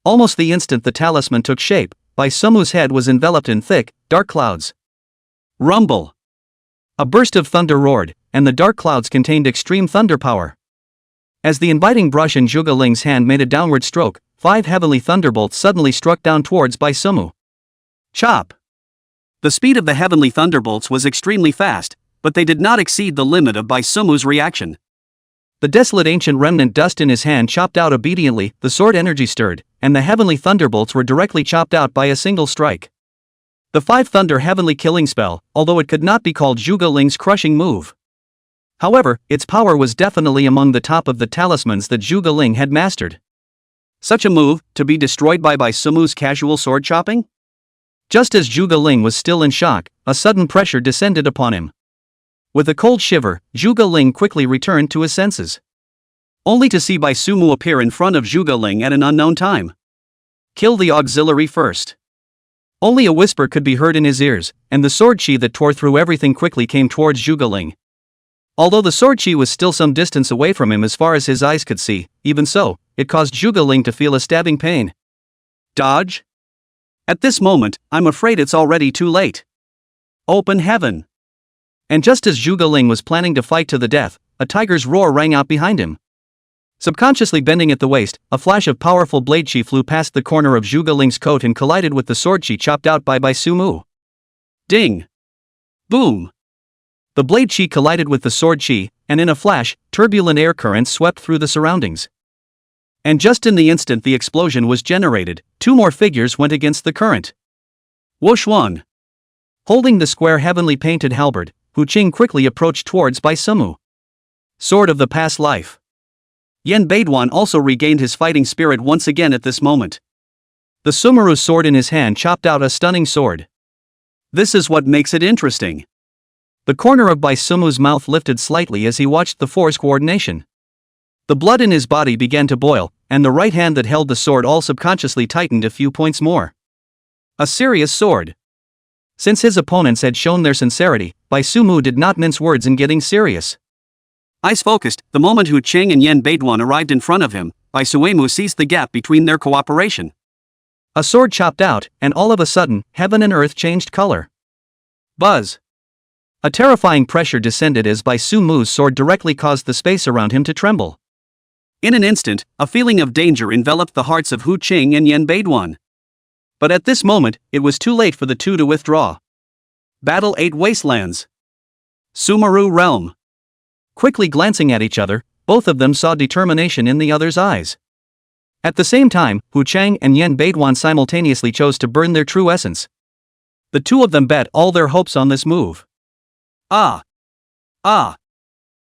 Almost the instant the talisman took shape, Bai Sumu's head was enveloped in thick, dark clouds. Rumble. A burst of thunder roared, and the dark clouds contained extreme thunder power. As the inviting brush in Zhuge Ling's hand made a downward stroke, 5 heavenly thunderbolts suddenly struck down towards Bai Sumu. Chop. The speed of the heavenly thunderbolts was extremely fast, but they did not exceed the limit of Bai Sumu's reaction. The desolate ancient remnant dust in his hand chopped out obediently, the sword energy stirred, and the heavenly thunderbolts were directly chopped out by a single strike. The 5 Thunder Heavenly Killing Spell, although it could not be called Zhuge Ling's crushing move. However, its power was definitely among the top of the talismans that Zhuge Ling had mastered. Such a move, to be destroyed by Bai Sumu's casual sword chopping? Just as Zhuge Ling was still in shock, a sudden pressure descended upon him. With a cold shiver, Zhuge Ling quickly returned to his senses. Only to see Bai Sumu appear in front of Zhuge Ling at an unknown time. Kill the auxiliary first. Only a whisper could be heard in his ears, and the sword chi that tore through everything quickly came towards Zhuge Ling. Although the sword chi was still some distance away from him as far as his eyes could see, even so, it caused Zhuge Ling to feel a stabbing pain. Dodge? At this moment, I'm afraid it's already too late. Open heaven. And just as Zhuge Ling was planning to fight to the death, a tiger's roar rang out behind him. Subconsciously bending at the waist, a flash of powerful blade chi flew past the corner of Zhuge Ling's coat and collided with the sword chi chopped out by Sumu. Ding! Boom! The blade chi collided with the sword chi, and in a flash, turbulent air currents swept through the surroundings. And just in the instant the explosion was generated, two more figures went against the current. Whoosh one! Holding the square heavenly painted halberd, Hu Qing quickly approached towards Bai Sumu. Sword of the past life. Yan Beiduan also regained his fighting spirit once again at this moment. The Sumeru's sword in his hand chopped out a stunning sword. This is what makes it interesting. The corner of Bai Sumu's mouth lifted slightly as he watched the force coordination. The blood in his body began to boil, and the right hand that held the sword all subconsciously tightened a few points more. A serious sword. Since his opponents had shown their sincerity, Bai Sumu did not mince words in getting serious. Eyes focused, the moment Hu Qing and Yan Beiduan arrived in front of him, Bai Suemu seized the gap between their cooperation. A sword chopped out, and all of a sudden, heaven and earth changed color. Buzz! A terrifying pressure descended as Bai Sumu's sword directly caused the space around him to tremble. In an instant, a feeling of danger enveloped the hearts of Hu Qing and Yan Beiduan. But at this moment, it was too late for the two to withdraw. Battle 8 Wastelands. Sumeru Realm. Quickly glancing at each other, both of them saw determination in the other's eyes. At the same time, Hu Chang and Yan Beiduan simultaneously chose to burn their true essence. The two of them bet all their hopes on this move. Ah! Ah!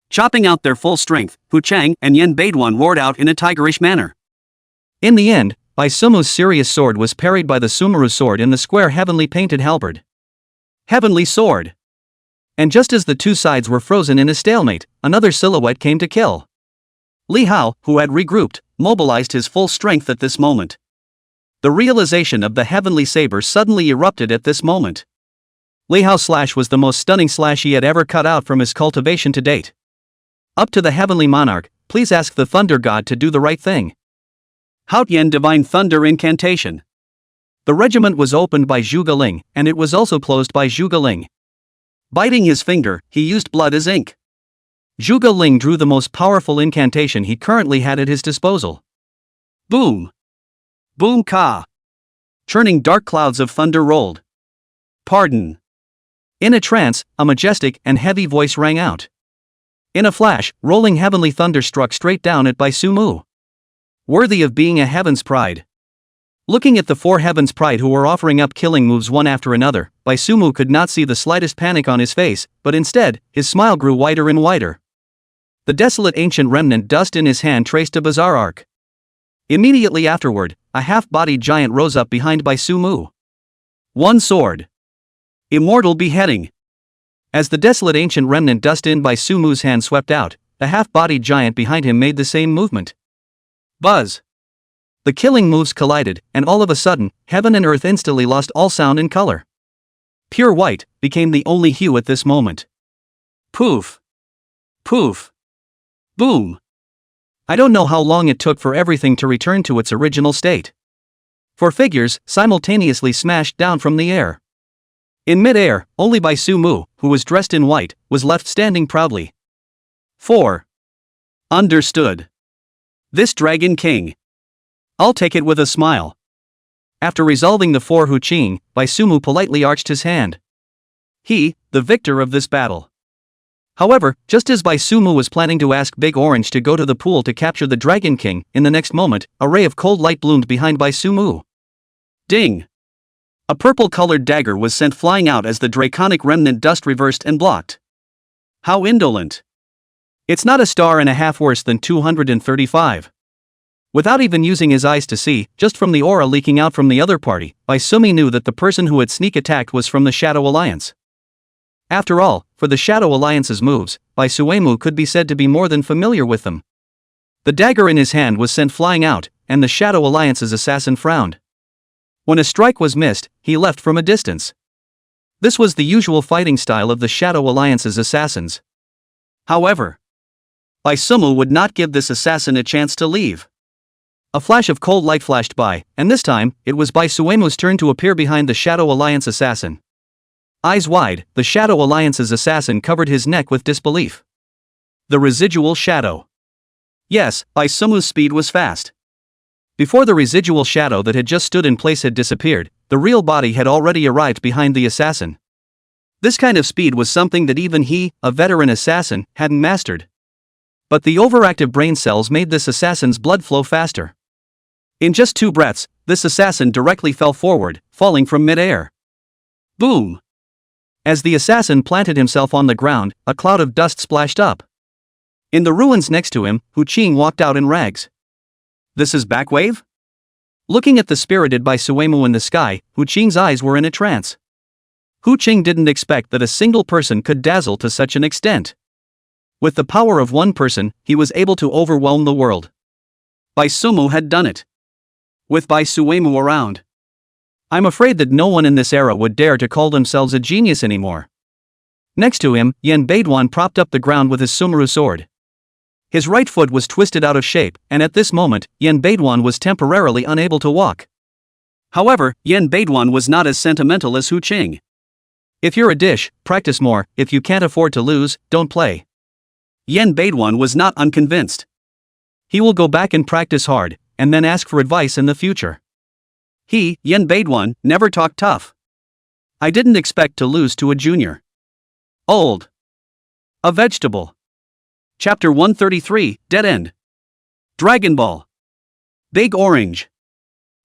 Chopping out their full strength, Hu Chang and Yan Beiduan roared out in a tigerish manner. In the end, Bai Sumu's serious sword was parried by the Sumeru sword in the square heavenly painted halberd. Heavenly sword! And just as the two sides were frozen in a stalemate, another silhouette came to kill. Li Hao, who had regrouped, mobilized his full strength at this moment. The realization of the heavenly saber suddenly erupted at this moment. Li Hao's slash was the most stunning slash he had ever cut out from his cultivation to date. Up to the heavenly monarch, please ask the thunder god to do the right thing. Haotian Divine Thunder Incantation. The regiment was opened by Zhuge Ling, and it was also closed by Zhuge Ling. Biting his finger, he used blood as ink. Zhuge Ling drew the most powerful incantation he currently had at his disposal. Boom! Boom ka! Churning dark clouds of thunder rolled. Pardon! In a trance, a majestic and heavy voice rang out. In a flash, rolling heavenly thunder struck straight down at Bai Sumu. Worthy of being a heaven's pride. Looking at the four heaven's pride who were offering up killing moves one after another, Bai Sumu could not see the slightest panic on his face, but instead, his smile grew wider and wider. The desolate ancient remnant dust in his hand traced a bizarre arc. Immediately afterward, a half-bodied giant rose up behind Bai Sumu. One sword. Immortal beheading. As the desolate ancient remnant dust in Bai Sumu's hand swept out, the half-bodied giant behind him made the same movement. Buzz! The killing moves collided, and all of a sudden, heaven and earth instantly lost all sound and color. Pure white became the only hue at this moment. Poof! Poof! Boom! I don't know how long it took for everything to return to its original state. Four figures simultaneously smashed down from the air. In mid-air, only Bai Sumu, who was dressed in white, was left standing proudly. 4. Understood. This Dragon King. I'll take it with a smile. After resolving the four Hu Qing, Bai Sumu politely arched his hand. He, the victor of this battle. However, just as Bai Sumu was planning to ask Big Orange to go to the pool to capture the Dragon King, in the next moment, a ray of cold light bloomed behind Bai Sumu. Ding! A purple-colored dagger was sent flying out as the draconic remnant dust reversed and blocked. How indolent! It's not a star and a half worse than 235. Without even using his eyes to see, just from the aura leaking out from the other party, Bai Sumi knew that the person who had sneak attacked was from the Shadow Alliance. After all, for the Shadow Alliance's moves, Bai Suemu could be said to be more than familiar with them. The dagger in his hand was sent flying out, and the Shadow Alliance's assassin frowned. When a strike was missed, he left from a distance. This was the usual fighting style of the Shadow Alliance's assassins. However, Bai Sumu would not give this assassin a chance to leave. A flash of cold light flashed by, and this time, it was Bai Suemu's turn to appear behind the Shadow Alliance assassin. Eyes wide, the Shadow Alliance's assassin covered his neck with disbelief. The residual shadow. Yes, Bai Sumu's speed was fast. Before the residual shadow that had just stood in place had disappeared, the real body had already arrived behind the assassin. This kind of speed was something that even he, a veteran assassin, hadn't mastered. But the overactive brain cells made this assassin's blood flow faster. In just 2 breaths, this assassin directly fell forward, falling from mid-air. Boom! As the assassin planted himself on the ground, a cloud of dust splashed up. In the ruins next to him, Hu Qing walked out in rags. This is Backwave? Looking at the spirited Bai Suemu in the sky, Hu Qing's eyes were in a trance. Hu Qing didn't expect that a single person could dazzle to such an extent. With the power of one person, he was able to overwhelm the world. Bai Suemu had done it. With Bai Suemu around. I'm afraid that no one in this era would dare to call themselves a genius anymore. Next to him, Yan Beiduan propped up the ground with his Sumeru sword. His right foot was twisted out of shape, and at this moment, Yan Beiduan was temporarily unable to walk. However, Yan Beiduan was not as sentimental as Hu Qing. If you're a dish, practice more. If you can't afford to lose, don't play. Yan Beiduan was not unconvinced. He will go back and practice hard, and then ask for advice in the future. He, Yan Beiduan, never talked tough. I didn't expect to lose to a junior. Old. A vegetable. Chapter 133, Dead End. Dragon Ball. Big Orange.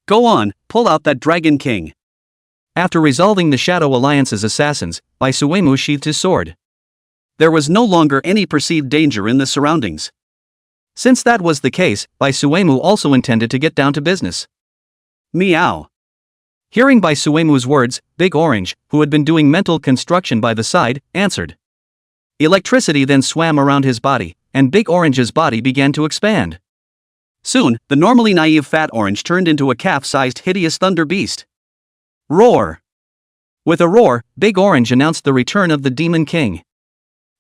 Go on, pull out that Dragon King. After resolving the Shadow Alliance's assassins, Bai Suemu sheathed his sword. There was no longer any perceived danger in the surroundings. Since that was the case, Bai Suemu also intended to get down to business. Meow. Hearing Bai Suemu's words, Big Orange, who had been doing mental construction by the side, answered. Electricity then swam around his body, and Big Orange's body began to expand. Soon, the normally naive Fat Orange turned into a calf-sized hideous thunder beast. Roar! With a roar, Big Orange announced the return of the Demon King.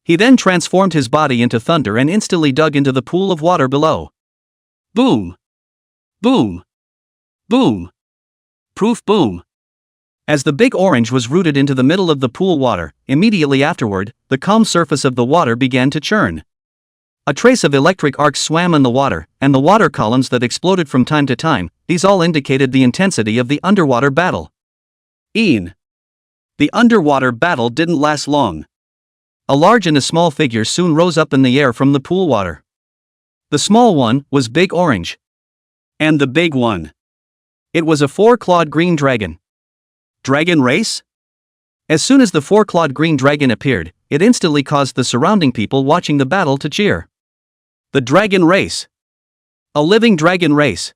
He then transformed his body into thunder and instantly dug into the pool of water below. Boom! Boom! Boom! Proof boom! As the Big Orange was rooted into the middle of the pool water, immediately afterward, the calm surface of the water began to churn. A trace of electric arcs swam in the water, and the water columns that exploded from time to time, these all indicated the intensity of the underwater battle. The underwater battle didn't last long. A large and a small figure soon rose up in the air from the pool water. The small one was Big Orange. And the big one. It was a 4-clawed green dragon. Dragon race? As soon as the 4-clawed green dragon appeared, it instantly caused the surrounding people watching the battle to cheer. The dragon race. A living dragon race.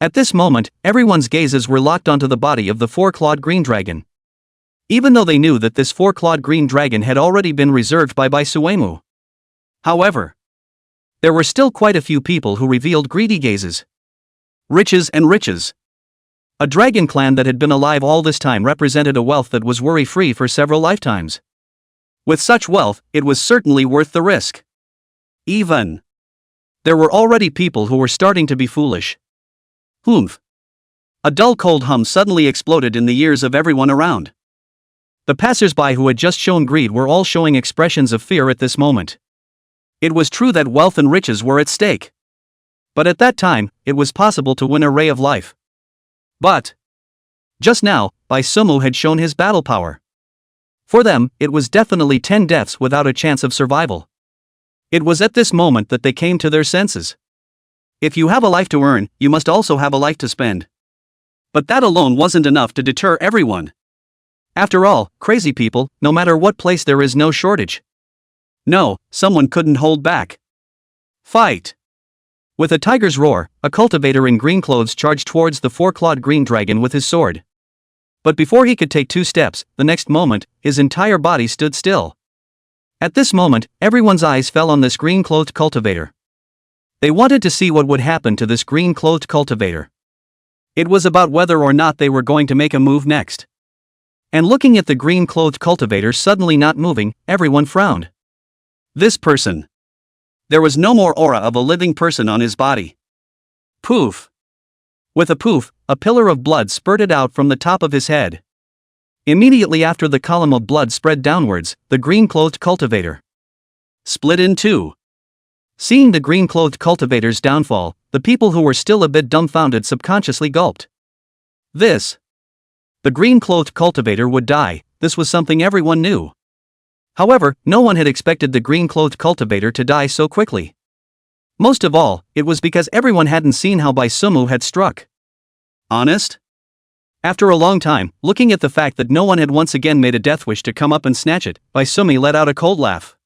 At this moment, everyone's gazes were locked onto the body of the 4-clawed green dragon. Even though they knew that this 4-clawed green dragon had already been reserved by Bai Suemu. However, there were still quite a few people who revealed greedy gazes. Riches and riches. A dragon clan that had been alive all this time represented a wealth that was worry-free for several lifetimes. With such wealth, it was certainly worth the risk. Even there were already people who were starting to be foolish. Humph. A dull cold hum suddenly exploded in the ears of everyone around. The passers-by who had just shown greed were all showing expressions of fear at this moment. It was true that wealth and riches were at stake. But at that time, it was possible to win a ray of life. But just now, Bai Suemu had shown his battle power. For them, it was definitely 10 deaths without a chance of survival. It was at this moment that they came to their senses. If you have a life to earn, you must also have a life to spend. But that alone wasn't enough to deter everyone. After all, crazy people, no matter what place, there is no shortage. No, someone couldn't hold back. Fight! With a tiger's roar, a cultivator in green clothes charged towards the 4-clawed green dragon with his sword. But before he could take 2 steps, the next moment, his entire body stood still. At this moment, everyone's eyes fell on this green-clothed cultivator. They wanted to see what would happen to this green-clothed cultivator. It was about whether or not they were going to make a move next. And looking at the green-clothed cultivator suddenly not moving, everyone frowned. This person. There was no more aura of a living person on his body. Poof. With a poof, a pillar of blood spurted out from the top of his head. Immediately after the column of blood spread downwards, the green-clothed cultivator split in 2. Seeing the green-clothed cultivator's downfall, the people who were still a bit dumbfounded subconsciously gulped. The green-clothed cultivator would die, this was something everyone knew. However, no one had expected the green-clothed cultivator to die so quickly. Most of all, it was because everyone hadn't seen how Baisumu had struck. Honest? After a long time, looking at the fact that no one had once again made a death wish to come up and snatch it, Baisumi let out a cold laugh.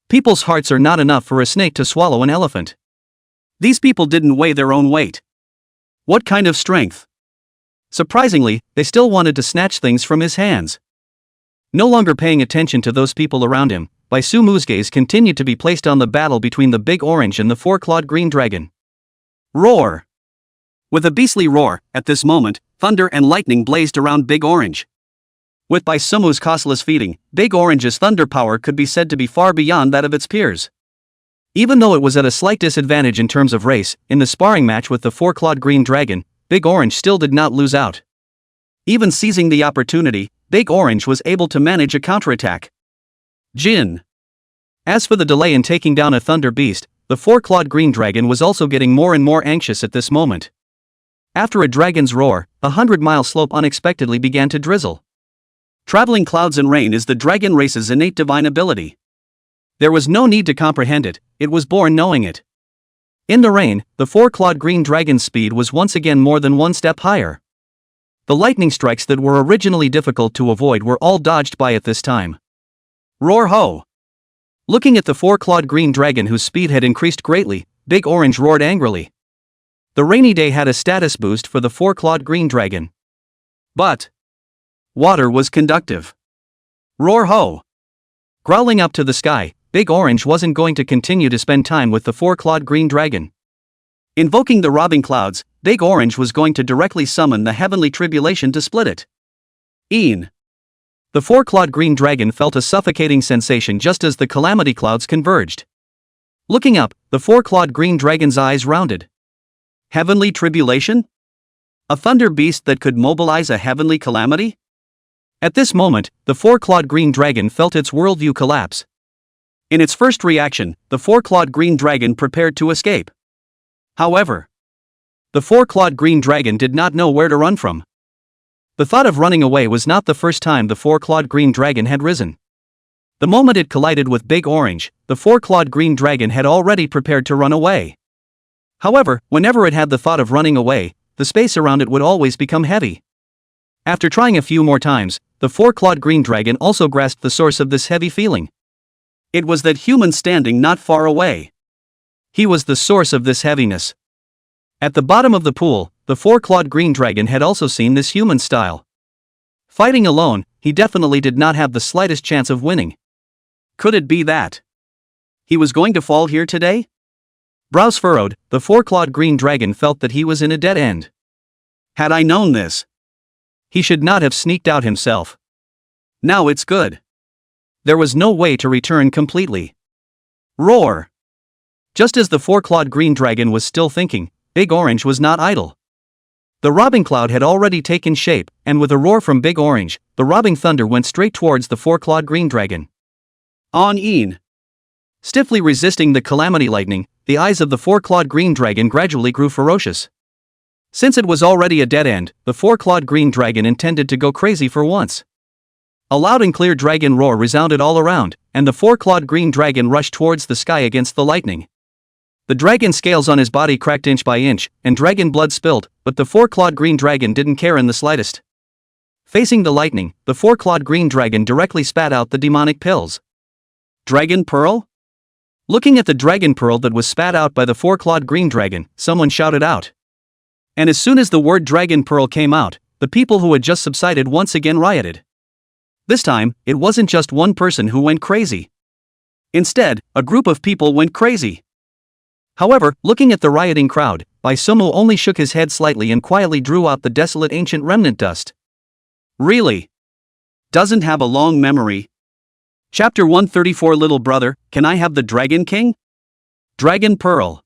People's hearts are not enough for a snake to swallow an elephant. These people didn't weigh their own weight. What kind of strength? Surprisingly, they still wanted to snatch things from his hands. No longer paying attention to those people around him, Baisumu's gaze continued to be placed on the battle between the big orange and the four-clawed green dragon. Roar! With a beastly roar, at this moment, thunder and lightning blazed around Big Orange. With Baisumu's costless feeding, Big Orange's thunder power could be said to be far beyond that of its peers. Even though it was at a slight disadvantage in terms of race, in the sparring match with the four-clawed green dragon, Big Orange still did not lose out. Even seizing the opportunity, Big Orange was able to manage a counterattack. Jin. As for the delay in taking down a thunder beast, the four-clawed green dragon was also getting more and more anxious at this moment. After a dragon's roar, a 100-mile slope unexpectedly began to drizzle. Traveling clouds and rain is the dragon race's innate divine ability. There was no need to comprehend it, it was born knowing it. In the rain, the four-clawed green dragon's speed was once again more than one step higher. The lightning strikes that were originally difficult to avoid were all dodged by it this time. Roar ho! Looking at the four-clawed green dragon whose speed had increased greatly, Big Orange roared angrily. The rainy day had a status boost for the four-clawed green dragon. But water was conductive. Roar ho! Growling up to the sky, Big Orange wasn't going to continue to spend time with the four-clawed green dragon. Invoking the robbing clouds, Big Orange was going to directly summon the heavenly tribulation to split it. The four-clawed green dragon felt a suffocating sensation just as the calamity clouds converged. Looking up, the four-clawed green dragon's eyes rounded. Heavenly tribulation? A thunder beast that could mobilize a heavenly calamity? At this moment, the four-clawed green dragon felt its worldview collapse. In its first reaction, the four-clawed green dragon prepared to escape. However, the four-clawed green dragon did not know where to run from. The thought of running away was not the first time the four-clawed green dragon had risen. The moment it collided with Big Orange, the four-clawed green dragon had already prepared to run away. However, whenever it had the thought of running away, the space around it would always become heavy. After trying a few more times, the four-clawed green dragon also grasped the source of this heavy feeling. It was that human standing not far away. He was the source of this heaviness. At the bottom of the pool, the four-clawed green dragon had also seen this human style. Fighting alone, he definitely did not have the slightest chance of winning. Could it be that he was going to fall here today? Brows furrowed, the four-clawed green dragon felt that he was in a dead end. Had I known this, he should not have sneaked out himself. Now it's good. There was no way to return completely. Roar! Just as the four-clawed green dragon was still thinking, Big Orange was not idle. The robbing cloud had already taken shape, and with a roar from Big Orange, the robbing thunder went straight towards the four-clawed green dragon. On-in. Stiffly resisting the calamity lightning, the eyes of the four-clawed green dragon gradually grew ferocious. Since it was already a dead end, the four-clawed green dragon intended to go crazy for once. A loud and clear dragon roar resounded all around, and the four-clawed green dragon rushed towards the sky against the lightning. The dragon scales on his body cracked inch by inch, and dragon blood spilled, but the four-clawed green dragon didn't care in the slightest. Facing the lightning, the four-clawed green dragon directly spat out the demonic pills. Dragon Pearl? Looking at the dragon pearl that was spat out by the four-clawed green dragon, someone shouted out. And as soon as the word dragon pearl came out, the people who had just subsided once again rioted. This time, it wasn't just one person who went crazy. Instead, a group of people went crazy. However, looking at the rioting crowd, Baisumu only shook his head slightly and quietly drew out the desolate ancient remnant dust. Really? Doesn't have a long memory. Chapter 134 Little brother, can I have the Dragon King? Dragon Pearl.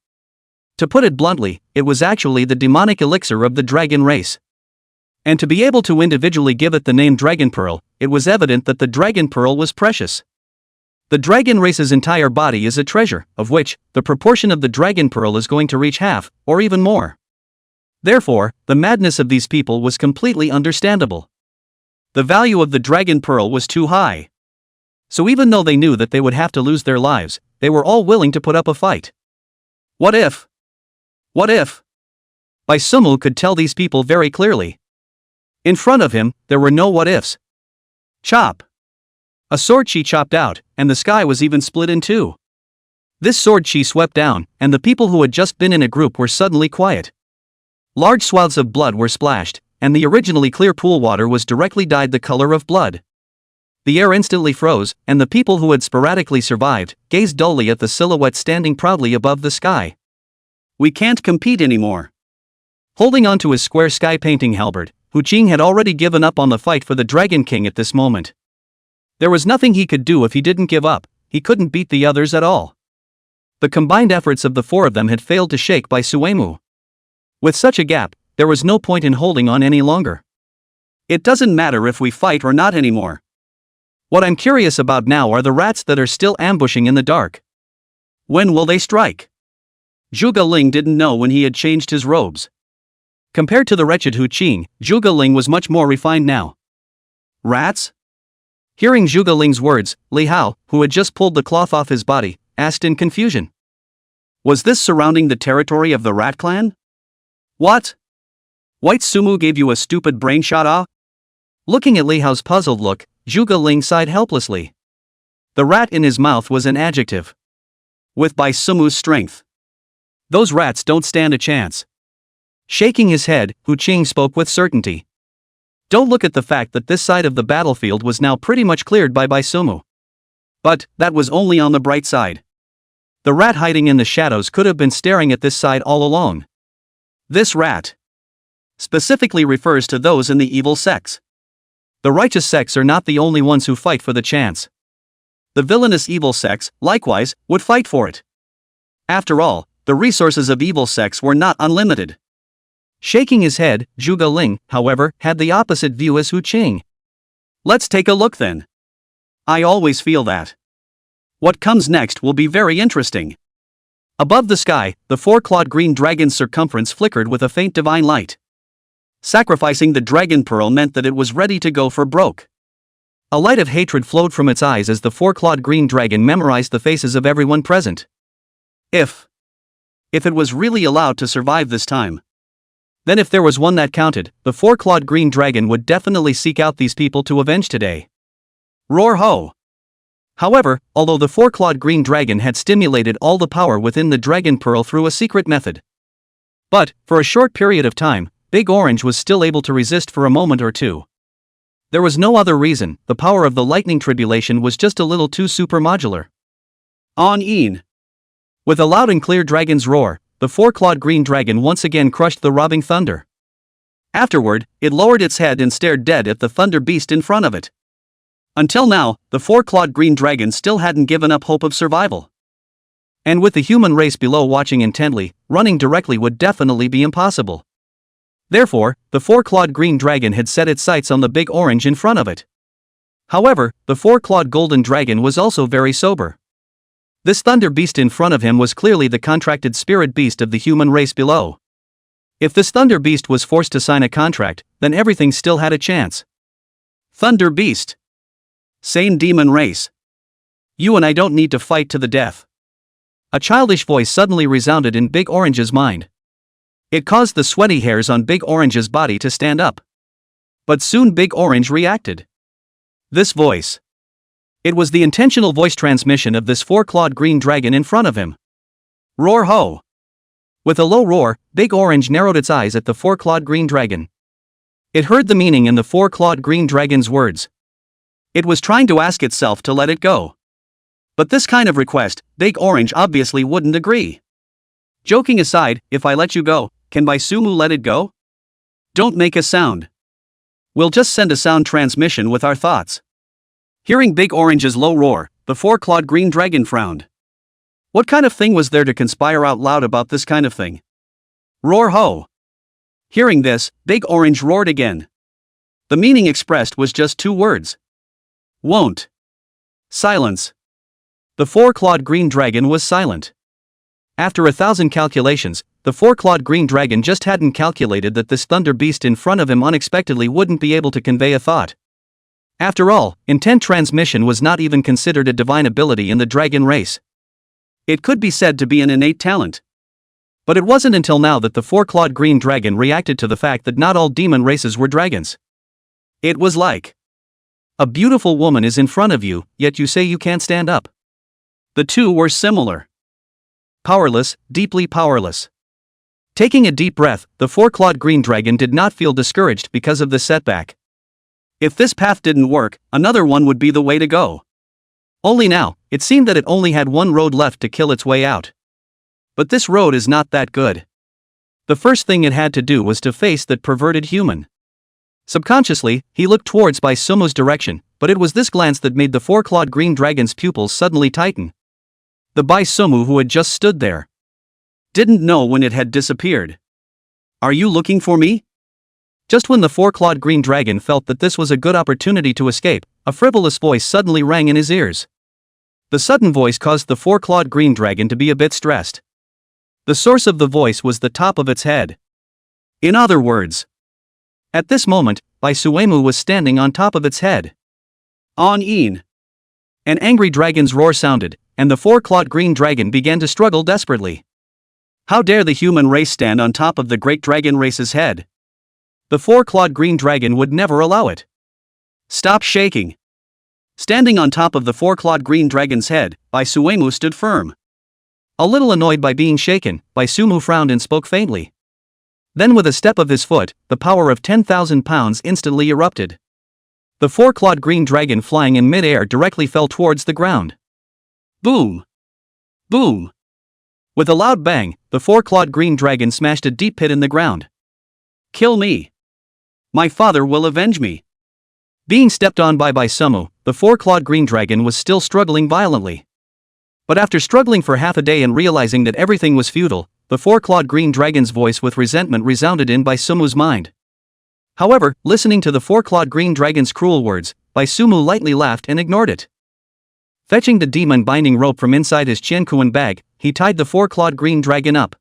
To put it bluntly, it was actually the demonic elixir of the dragon race. And to be able to individually give it the name Dragon Pearl, it was evident that the Dragon Pearl was precious. The dragon race's entire body is a treasure, of which, the proportion of the dragon pearl is going to reach half, or even more. Therefore, the madness of these people was completely understandable. The value of the dragon pearl was too high. So even though they knew that they would have to lose their lives, they were all willing to put up a fight. What if? What if? Baisumu could tell these people very clearly. In front of him, there were no what ifs. Chop! A sword she chopped out, and the sky was even split in two. This sword she swept down, and the people who had just been in a group were suddenly quiet. Large swaths of blood were splashed, and the originally clear pool water was directly dyed the color of blood. The air instantly froze, and the people who had sporadically survived gazed dully at the silhouette standing proudly above the sky. We can't compete anymore. Holding onto his square sky painting halberd, Hu Qing had already given up on the fight for the Dragon King at this moment. There was nothing he could do if he didn't give up. He couldn't beat the others at all. The combined efforts of the four of them had failed to shake Baisumu. With such a gap, there was no point in holding on any longer. It doesn't matter if we fight or not anymore. What I'm curious about now are the rats that are still ambushing in the dark. When will they strike? Zhuge Ling didn't know when he had changed his robes. Compared to the wretched Hu Qing, Zhuge Ling was much more refined now. Rats? Hearing Zhuge Ling's words, Li Hao, who had just pulled the cloth off his body, asked in confusion. Was this surrounding the territory of the Rat Clan? What? White Sumu gave you a stupid brain shot, ah? Looking at Li Hao's puzzled look, Zhuge Ling sighed helplessly. The rat in his mouth was an adjective. With Baisumu's strength. Those rats don't stand a chance. Shaking his head, Hu Qing spoke with certainty. Don't look at the fact that this side of the battlefield was now pretty much cleared by Baisumu. But, that was only on the bright side. The rat hiding in the shadows could have been staring at this side all along. This rat specifically refers to those in the evil sects. The righteous sects are not the only ones who fight for the chance. The villainous evil sects, likewise, would fight for it. After all, the resources of evil sects were not unlimited. Shaking his head, Zhuge Ling, however, had the opposite view as Hu Qing. Let's take a look then. I always feel that what comes next will be very interesting. Above the sky, the four-clawed green dragon's circumference flickered with a faint divine light. Sacrificing the dragon pearl meant that it was ready to go for broke. A light of hatred flowed from its eyes as the four-clawed green dragon memorized the faces of everyone present. If it was really allowed to survive this time, then if there was one that counted, the four-clawed green dragon would definitely seek out these people to avenge today. Roar ho! However, although the four-clawed green dragon had stimulated all the power within the dragon pearl through a secret method. But, for a short period of time, Big Orange was still able to resist for a moment or two. There was no other reason, the power of the lightning tribulation was just a little too supermodular. On-een! With a loud and clear dragon's roar, the four-clawed green dragon once again crushed the robbing thunder. Afterward, it lowered its head and stared dead at the thunder beast in front of it. Until now, the four-clawed green dragon still hadn't given up hope of survival. And with the human race below watching intently, running directly would definitely be impossible. Therefore, the four-clawed green dragon had set its sights on the big orange in front of it. However, the four-clawed golden dragon was also very sober. This thunder beast in front of him was clearly the contracted spirit beast of the human race below. If this thunder beast was forced to sign a contract, then everything still had a chance. Thunder beast. Sane demon race. You and I don't need to fight to the death. A childish voice suddenly resounded in Big Orange's mind. It caused the sweaty hairs on Big Orange's body to stand up. But soon Big Orange reacted. This voice. It was the intentional voice transmission of this four-clawed green dragon in front of him. Roar ho! With a low roar, Big Orange narrowed its eyes at the four-clawed green dragon. It heard the meaning in the four-clawed green dragon's words. It was trying to ask itself to let it go. But this kind of request, Big Orange obviously wouldn't agree. Joking aside, if I let you go, can Baisumu let it go? Don't make a sound. We'll just send a sound transmission with our thoughts. Hearing Big Orange's low roar, the four-clawed green dragon frowned. What kind of thing was there to conspire out loud about this kind of thing? Roar ho! Hearing this, Big Orange roared again. The meaning expressed was just two words. Won't. Silence. The four-clawed green dragon was silent. After 1,000 calculations, the four-clawed green dragon just hadn't calculated that this thunder beast in front of him unexpectedly wouldn't be able to convey a thought. After all, intent transmission was not even considered a divine ability in the dragon race. It could be said to be an innate talent. But it wasn't until now that the four-clawed green dragon reacted to the fact that not all demon races were dragons. It was like, a beautiful woman is in front of you, yet you say you can't stand up. The two were similar. Powerless, deeply powerless. Taking a deep breath, the four-clawed green dragon did not feel discouraged because of the setback. If this path didn't work, another one would be the way to go. Only now, it seemed that it only had one road left to kill its way out. But this road is not that good. The first thing it had to do was to face that perverted human. Subconsciously, he looked towards Bai Sumu's direction, but it was this glance that made the four-clawed green dragon's pupils suddenly tighten. The Bai Sumu who had just stood there didn't know when it had disappeared. Are you looking for me? Just when the four-clawed green dragon felt that this was a good opportunity to escape, a frivolous voice suddenly rang in his ears. The sudden voice caused the four-clawed green dragon to be a bit stressed. The source of the voice was the top of its head. In other words, at this moment, Bai Suemu was standing on top of its head. On-een. An angry dragon's roar sounded, and the four-clawed green dragon began to struggle desperately. How dare the human race stand on top of the great dragon race's head? The four-clawed green dragon would never allow it. Stop shaking. Standing on top of the four-clawed green dragon's head, Bai Suemu stood firm. A little annoyed by being shaken, Bai Suemu frowned and spoke faintly. Then with a step of his foot, the power of 10,000 pounds instantly erupted. The four-clawed green dragon flying in mid-air directly fell towards the ground. Boom! Boom! With a loud bang, the four-clawed green dragon smashed a deep pit in the ground. Kill me! My father will avenge me! Being stepped on by Bai Suemu, the four-clawed green dragon was still struggling violently. But after struggling for half a day and realizing that everything was futile, the four-clawed green dragon's voice with resentment resounded in Bai Suemu's mind. However, listening to the four-clawed green dragon's cruel words, Bai Suemu lightly laughed and ignored it. Fetching the demon binding rope from inside his Qiankuan bag, he tied the four-clawed green dragon up.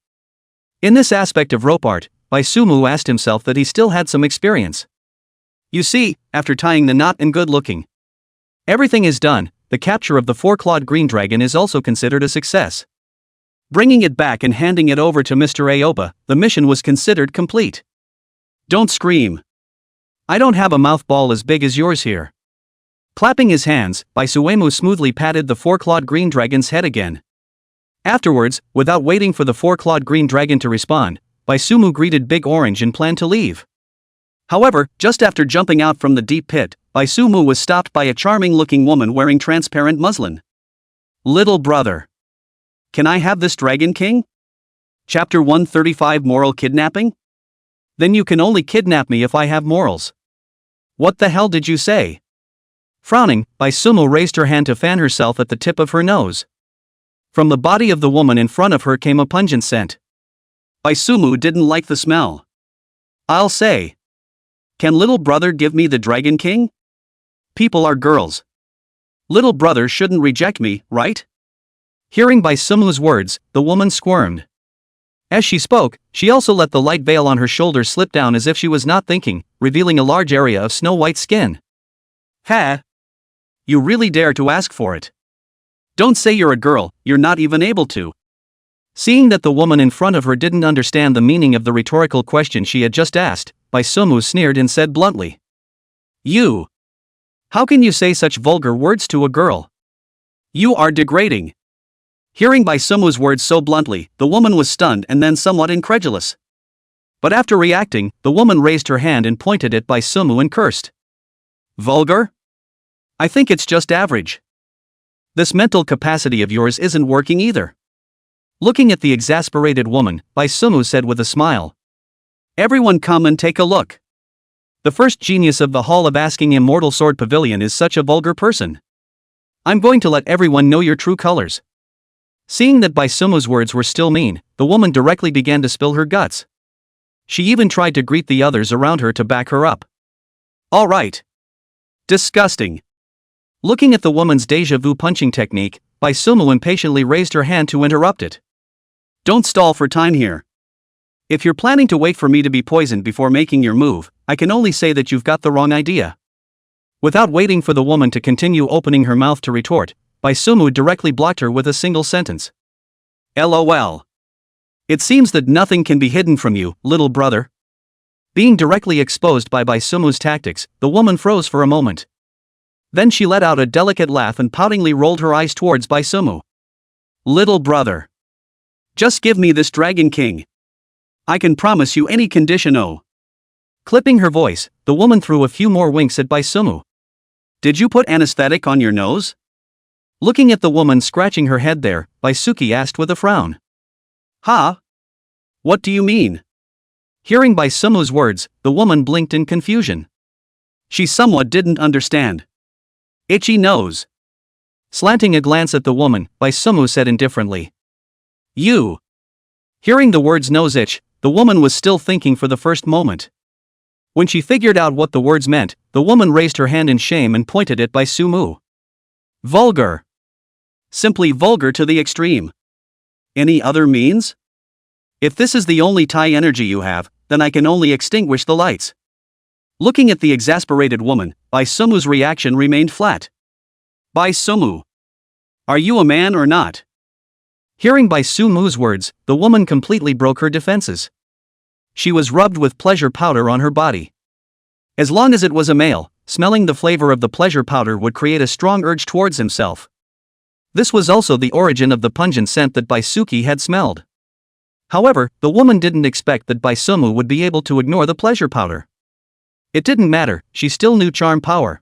In this aspect of rope art, Bai Suemu asked himself that he still had some experience. You see, after tying the knot and good looking, everything is done, the capture of the four-clawed green dragon is also considered a success. Bringing it back and handing it over to Mr. Aoba, the mission was considered complete. Don't scream. I don't have a mouth ball as big as yours here. Clapping his hands, Bai Suemu smoothly patted the four-clawed green dragon's head again. Afterwards, without waiting for the four-clawed green dragon to respond, Bai Suemu greeted Big Orange and planned to leave. However, just after jumping out from the deep pit, Bai Suemu was stopped by a charming-looking woman wearing transparent muslin. Little brother. Can I have this Dragon King? Chapter 135 Moral Kidnapping? Then you can only kidnap me if I have morals. What the hell did you say? Frowning, Bai Suemu raised her hand to fan herself at the tip of her nose. From the body of the woman in front of her came a pungent scent. Bai Suemu didn't like the smell. I'll say. Can little brother give me the Dragon King? People are girls. Little brother shouldn't reject me, right? Hearing Bai Sumu's words, the woman squirmed. As she spoke, she also let the light veil on her shoulders slip down as if she was not thinking, revealing a large area of snow-white skin. Ha! You really dare to ask for it. Don't say you're a girl, you're not even able to. Seeing that the woman in front of her didn't understand the meaning of the rhetorical question she had just asked, Bai Suemu sneered and said bluntly. You! How can you say such vulgar words to a girl? You are degrading. Hearing Bai Sumu's words so bluntly, the woman was stunned and then somewhat incredulous. But after reacting, the woman raised her hand and pointed at Bai Suemu and cursed. Vulgar? I think it's just average. This mental capacity of yours isn't working either. Looking at the exasperated woman, Bai Suemu said with a smile. Everyone come and take a look. The first genius of the Hall of Asking Immortal Sword Pavilion is such a vulgar person. I'm going to let everyone know your true colors. Seeing that Bai Sumu's words were still mean, the woman directly began to spill her guts. She even tried to greet the others around her to back her up. All right. Disgusting. Looking at the woman's deja vu punching technique, Bai Sumu impatiently raised her hand to interrupt it. Don't stall for time here. If you're planning to wait for me to be poisoned before making your move, I can only say that you've got the wrong idea. Without waiting for the woman to continue opening her mouth to retort, Bai Sumu directly blocked her with a single sentence. LOL. It seems that nothing can be hidden from you, little brother. Being directly exposed by Bai Sumu's tactics, the woman froze for a moment. Then she let out a delicate laugh and poutingly rolled her eyes towards Bai Sumu. Little brother. Just give me this Dragon King. I can promise you any condition. Oh. Clipping her voice, the woman threw a few more winks at Bai Sumu. Did you put anesthetic on your nose? Looking at the woman scratching her head there, Baisuki asked with a frown. Huh? What do you mean? Hearing Bai Sumu's words, the woman blinked in confusion. She somewhat didn't understand. Itchy nose. Slanting a glance at the woman, Bai Sumu said indifferently. You. Hearing the words nose itch, the woman was still thinking for the first moment. When she figured out what the words meant, the woman raised her hand in shame and pointed at Bai Sumu. Vulgar. Simply vulgar to the extreme. Any other means? If this is the only Thai energy you have, then I can only extinguish the lights. Looking at the exasperated woman, Bai Sumu's reaction remained flat. Bai Sumu. Are you a man or not? Hearing Bai Sumu's words, the woman completely broke her defenses. She was rubbed with pleasure powder on her body. As long as it was a male, smelling the flavor of the pleasure powder would create a strong urge towards himself. This was also the origin of the pungent scent that Baisuki had smelled. However, the woman didn't expect that Bai Sumu would be able to ignore the pleasure powder. It didn't matter, she still knew charm power.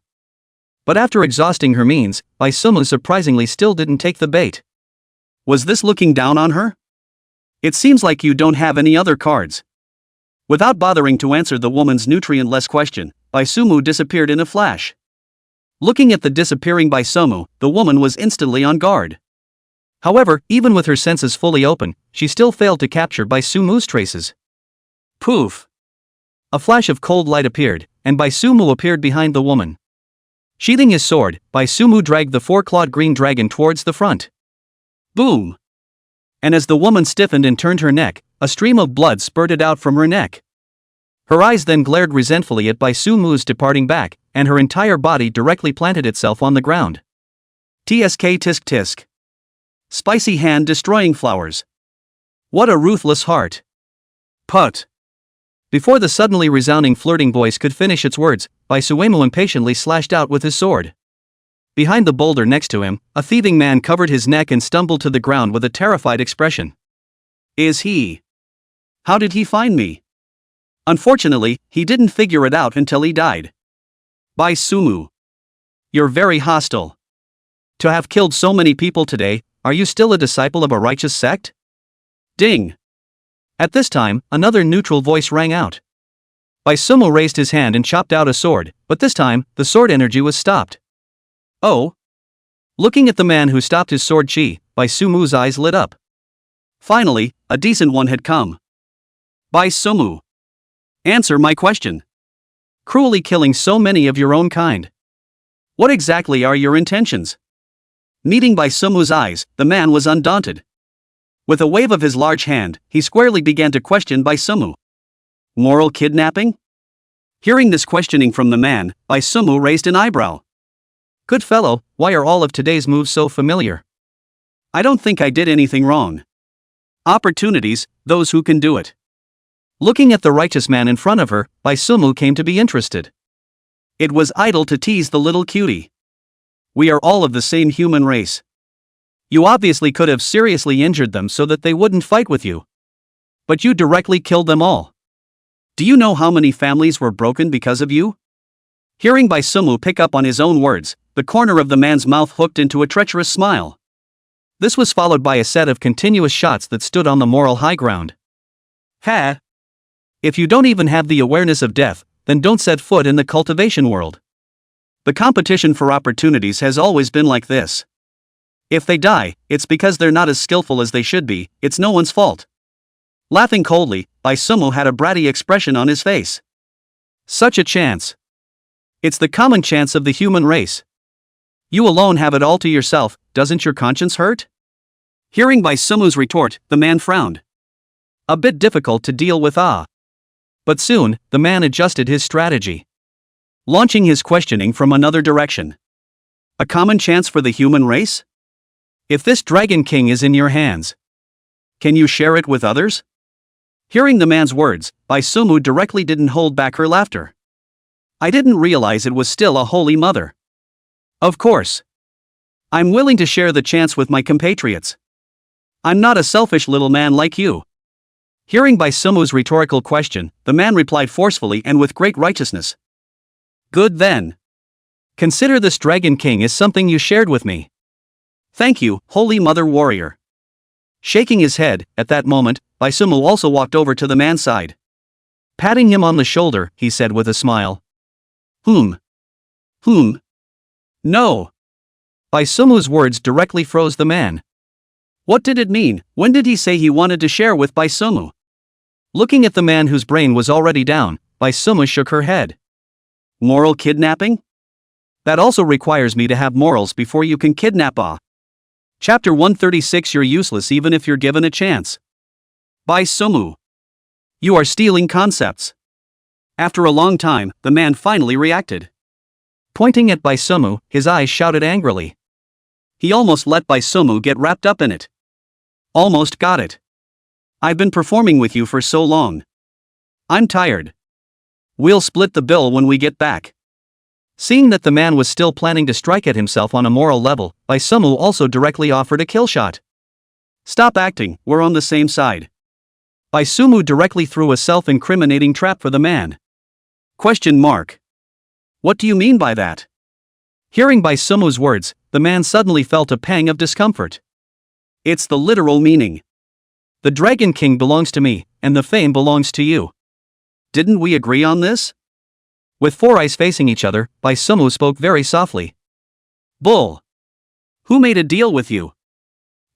But after exhausting her means, Bai Sumu surprisingly still didn't take the bait. Was this looking down on her? It seems like you don't have any other cards. Without bothering to answer the woman's nutrient-less question, Bai Sumu disappeared in a flash. Looking at the disappearing Bai Sumu, the woman was instantly on guard. However, even with her senses fully open, she still failed to capture Bai Sumu's traces. Poof! A flash of cold light appeared, and Bai Sumu appeared behind the woman. Sheathing his sword, Bai Sumu dragged the four-clawed green dragon towards the front. Boom! And as the woman stiffened and turned her neck, a stream of blood spurted out from her neck. Her eyes then glared resentfully at Bai Sumu's departing back, and her entire body directly planted itself on the ground. TSK tisk tisk. Spicy hand destroying flowers. What a ruthless heart. Put. Before the suddenly resounding flirting voice could finish its words, Bai Suemu impatiently slashed out with his sword. Behind the boulder next to him, a thieving man covered his neck and stumbled to the ground with a terrified expression. Is he? How did he find me? Unfortunately, he didn't figure it out until he died. Bai Sumu. You're very hostile. To have killed so many people today, are you still a disciple of a righteous sect? Ding. At this time, another neutral voice rang out. Bai Sumu raised his hand and chopped out a sword, but this time, the sword energy was stopped. Oh? Looking at the man who stopped his sword chi, Bai Sumu's eyes lit up. Finally, a decent one had come. Bai Sumu. Answer my question. Cruelly killing so many of your own kind. What exactly are your intentions? Meeting Bai Sumu's eyes, the man was undaunted. With a wave of his large hand, he squarely began to question Bai Sumu. Moral kidnapping? Hearing this questioning from the man, Bai Sumu raised an eyebrow. Good fellow, why are all of today's moves so familiar? I don't think I did anything wrong. Opportunities, those who can do it. Looking at the righteous man in front of her, Bai Sumu came to be interested. It was idle to tease the little cutie. We are all of the same human race. You obviously could have seriously injured them so that they wouldn't fight with you. But you directly killed them all. Do you know how many families were broken because of you? Hearing Bai Sumu pick up on his own words, the corner of the man's mouth hooked into a treacherous smile. This was followed by a set of continuous shots that stood on the moral high ground. Ha! If you don't even have the awareness of death, then don't set foot in the cultivation world. The competition for opportunities has always been like this. If they die, it's because they're not as skillful as they should be, it's no one's fault. Laughing coldly, Bai Sumu had a bratty expression on his face. Such a chance. It's the common chance of the human race. You alone have it all to yourself, doesn't your conscience hurt? Hearing Bai Sumu's retort, the man frowned. A bit difficult to deal with. But soon, the man adjusted his strategy, launching his questioning from another direction. A common chance for the human race? If this Dragon King is in your hands, can you share it with others? Hearing the man's words, Bai Sumu directly didn't hold back her laughter. I didn't realize it was still a holy mother. Of course. I'm willing to share the chance with my compatriots. I'm not a selfish little man like you. Hearing Bai Sumu's rhetorical question, the man replied forcefully and with great righteousness. Good then. Consider this Dragon King as something you shared with me. Thank you, Holy Mother Warrior. Shaking his head, at that moment, Bai Sumu also walked over to the man's side. Patting him on the shoulder, he said with a smile. No. Bai Sumu's words directly froze the man. What did it mean? When did he say he wanted to share with Bai Sumu? Looking at the man whose brain was already down, Bai Sumu shook her head. Moral kidnapping? That also requires me to have morals before you can kidnap. Chapter 136. You're useless even if you're given a chance. Bai Sumu. You are stealing concepts. After a long time, the man finally reacted. Pointing at Bai Sumu, his eyes shouted angrily. He almost let Bai Sumu get wrapped up in it. Almost got it. I've been performing with you for so long. I'm tired. We'll split the bill when we get back. Seeing that the man was still planning to strike at himself on a moral level, Bai Sumu also directly offered a kill shot. Stop acting, we're on the same side. Bai Sumu directly threw a self-incriminating trap for the man. Question mark. What do you mean by that? Hearing Bai Sumu's words, the man suddenly felt a pang of discomfort. It's the literal meaning. The Dragon King belongs to me, and the fame belongs to you. Didn't we agree on this? With four eyes facing each other, Bai Sumu spoke very softly. Bull. Who made a deal with you?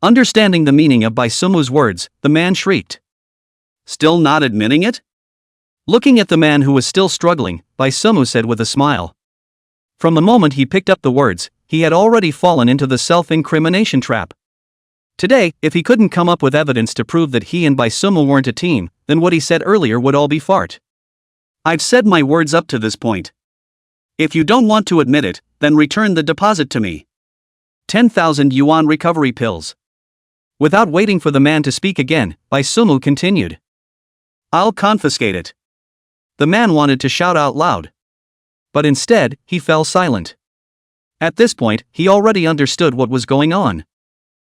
Understanding the meaning of Bai Sumu's words, the man shrieked. Still not admitting it? Looking at the man who was still struggling, Bai Sumu said with a smile. From the moment he picked up the words, he had already fallen into the self-incrimination trap. Today, if he couldn't come up with evidence to prove that he and Bai Sumu weren't a team, then what he said earlier would all be fart. I've said my words up to this point. If you don't want to admit it, then return the deposit to me. 10,000 yuan recovery pills. Without waiting for the man to speak again, Bai Sumu continued. I'll confiscate it. The man wanted to shout out loud. But instead, he fell silent. At this point, he already understood what was going on.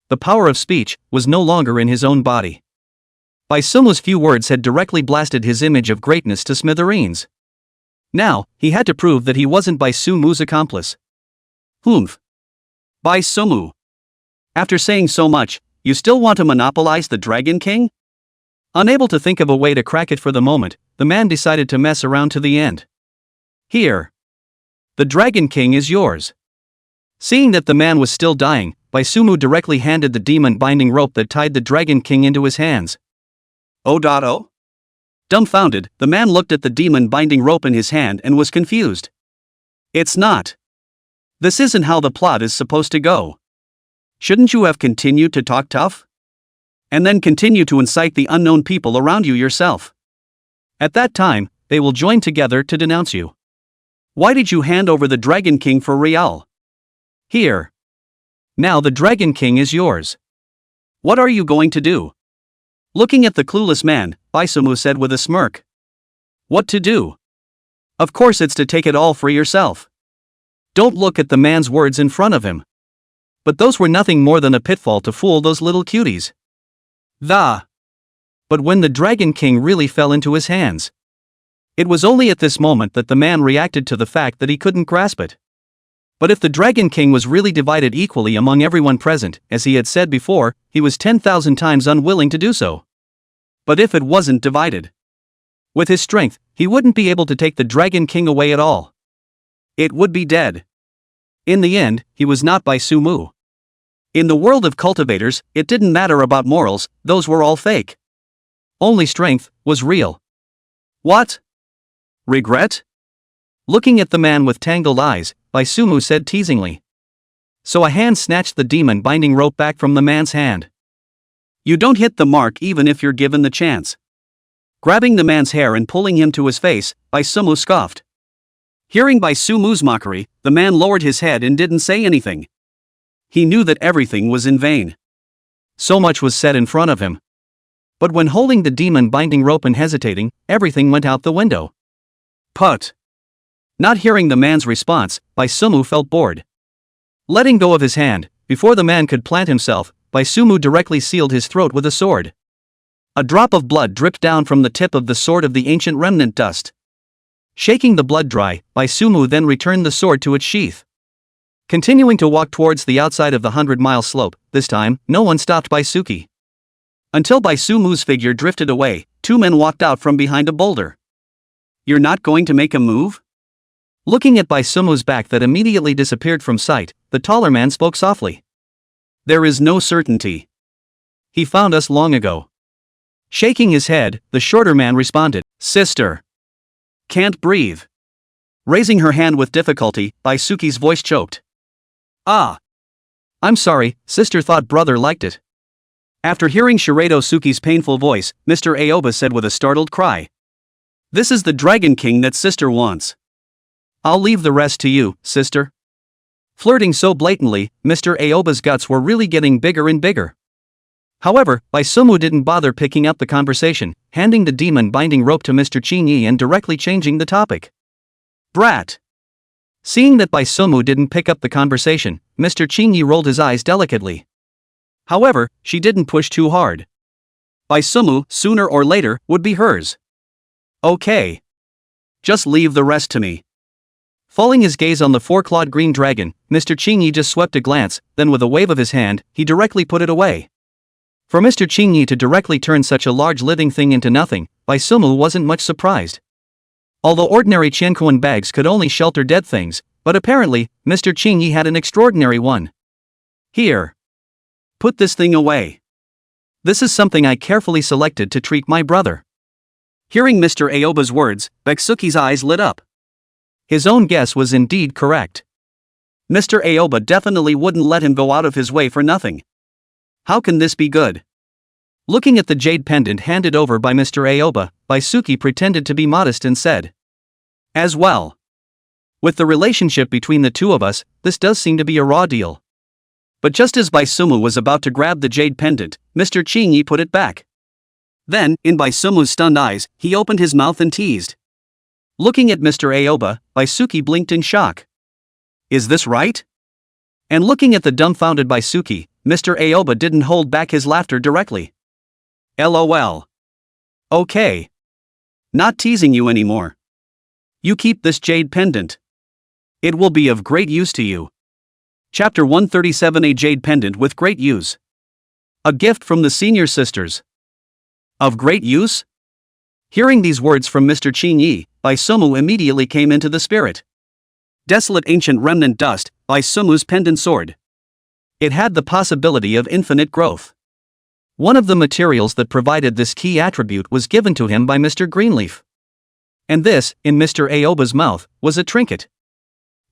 The power of speech was no longer in his own body. Bai Sumu's few words had directly blasted his image of greatness to smithereens. Now, he had to prove that he wasn't Bai Sumu's accomplice. Bai Sumu. After saying so much, you still want to monopolize the Dragon King? Unable to think of a way to crack it for the moment, the man decided to mess around to the end. Here. The Dragon King is yours. Seeing that the man was still dying, Bai Sumu directly handed the demon binding rope that tied the Dragon King into his hands. Oh. Dumbfounded, the man looked at the demon binding rope in his hand and was confused. It's not. This isn't how the plot is supposed to go. Shouldn't you have continued to talk tough? And then continue to incite the unknown people around you yourself. At that time, they will join together to denounce you. Why did you hand over the Dragon King for Real? Here. Now the Dragon King is yours. What are you going to do? Looking at the clueless man, Bai Sumu said with a smirk. What to do? Of course it's to take it all for yourself. Don't look at the man's words in front of him. But those were nothing more than a pitfall to fool those little cuties. But when the Dragon King really fell into his hands. It was only at this moment that the man reacted to the fact that he couldn't grasp it. But if the Dragon King was really divided equally among everyone present, as he had said before, he was 10,000 times unwilling to do so. But if it wasn't divided, with his strength, he wouldn't be able to take the Dragon King away at all. It would be dead. In the end, he was not Bai Sumu. In the world of cultivators, it didn't matter about morals, those were all fake. Only strength was real. What? Regret? Looking at the man with tangled eyes, Bai Sumu said teasingly. So a hand snatched the demon binding rope back from the man's hand. You don't hit the mark even if you're given the chance. Grabbing the man's hair and pulling him to his face, Baisumu scoffed. Hearing Baisumu's mockery, the man lowered his head and didn't say anything. He knew that everything was in vain. So much was said in front of him. But when holding the demon binding rope and hesitating, everything went out the window. Put. Not hearing the man's response, Baisumu felt bored. Letting go of his hand, before the man could plant himself, Baisumu directly sealed his throat with a sword. A drop of blood dripped down from the tip of the sword of the ancient remnant dust. Shaking the blood dry, Baisumu then returned the sword to its sheath. Continuing to walk towards the outside of the 100-mile slope, this time, no one stopped Baisuki. Until Baisumu's figure drifted away, two men walked out from behind a boulder. You're not going to make a move? Looking at Baisumu's back that immediately disappeared from sight, the taller man spoke softly. There is no certainty. He found us long ago. Shaking his head, the shorter man responded, Sister. Can't breathe. Raising her hand with difficulty, Baisuki's voice choked. Ah. I'm sorry, sister thought brother liked it. After hearing Shiredo Suki's painful voice, Mr. Aoba said with a startled cry. This is the Dragon King that sister wants. I'll leave the rest to you, sister. Flirting so blatantly, Mr. Aoba's guts were really getting bigger and bigger. However, Baisumu didn't bother picking up the conversation, handing the demon binding rope to Mr. Chinyi and directly changing the topic. Brat. Seeing that Baisumu didn't pick up the conversation, Mr. Chinyi rolled his eyes delicately. However, she didn't push too hard. Baisumu, sooner or later, would be hers. Okay. Just leave the rest to me. Falling his gaze on the four-clawed green dragon, Mr. Chinyi just swept a glance, then with a wave of his hand, he directly put it away. For Mr. Chinyi to directly turn such a large living thing into nothing, Baisumu wasn't much surprised. Although ordinary Qianquan bags could only shelter dead things, but apparently, Mr. Chinyi had an extraordinary one. Here. Put this thing away. This is something I carefully selected to treat my brother. Hearing Mr. Aoba's words, Baisuki's eyes lit up. His own guess was indeed correct. Mr. Aoba definitely wouldn't let him go out of his way for nothing. How can this be good? Looking at the jade pendant handed over by Mr. Aoba, Baisuki pretended to be modest and said, As well. With the relationship between the two of us, this does seem to be a raw deal. But just as Baisumu was about to grab the jade pendant, Mr. Chinyi put it back. Then, in Baisumu's stunned eyes, he opened his mouth and teased. Looking at Mr. Aoba, Baisuki blinked in shock. Is this right? And looking at the dumbfounded Baisuki, Mr. Aoba didn't hold back his laughter directly. LOL. Okay. Not teasing you anymore. You keep this jade pendant. It will be of great use to you. Chapter 137, A Jade Pendant with Great Use. A gift from the senior sisters. Of great use? Hearing these words from Mr. Chinyi, Baisumu immediately came into the spirit. Desolate ancient remnant dust, Baisumu's pendant sword. It had the possibility of infinite growth. One of the materials that provided this key attribute was given to him by Mr. Greenleaf. And this, in Mr. Aoba's mouth, was a trinket.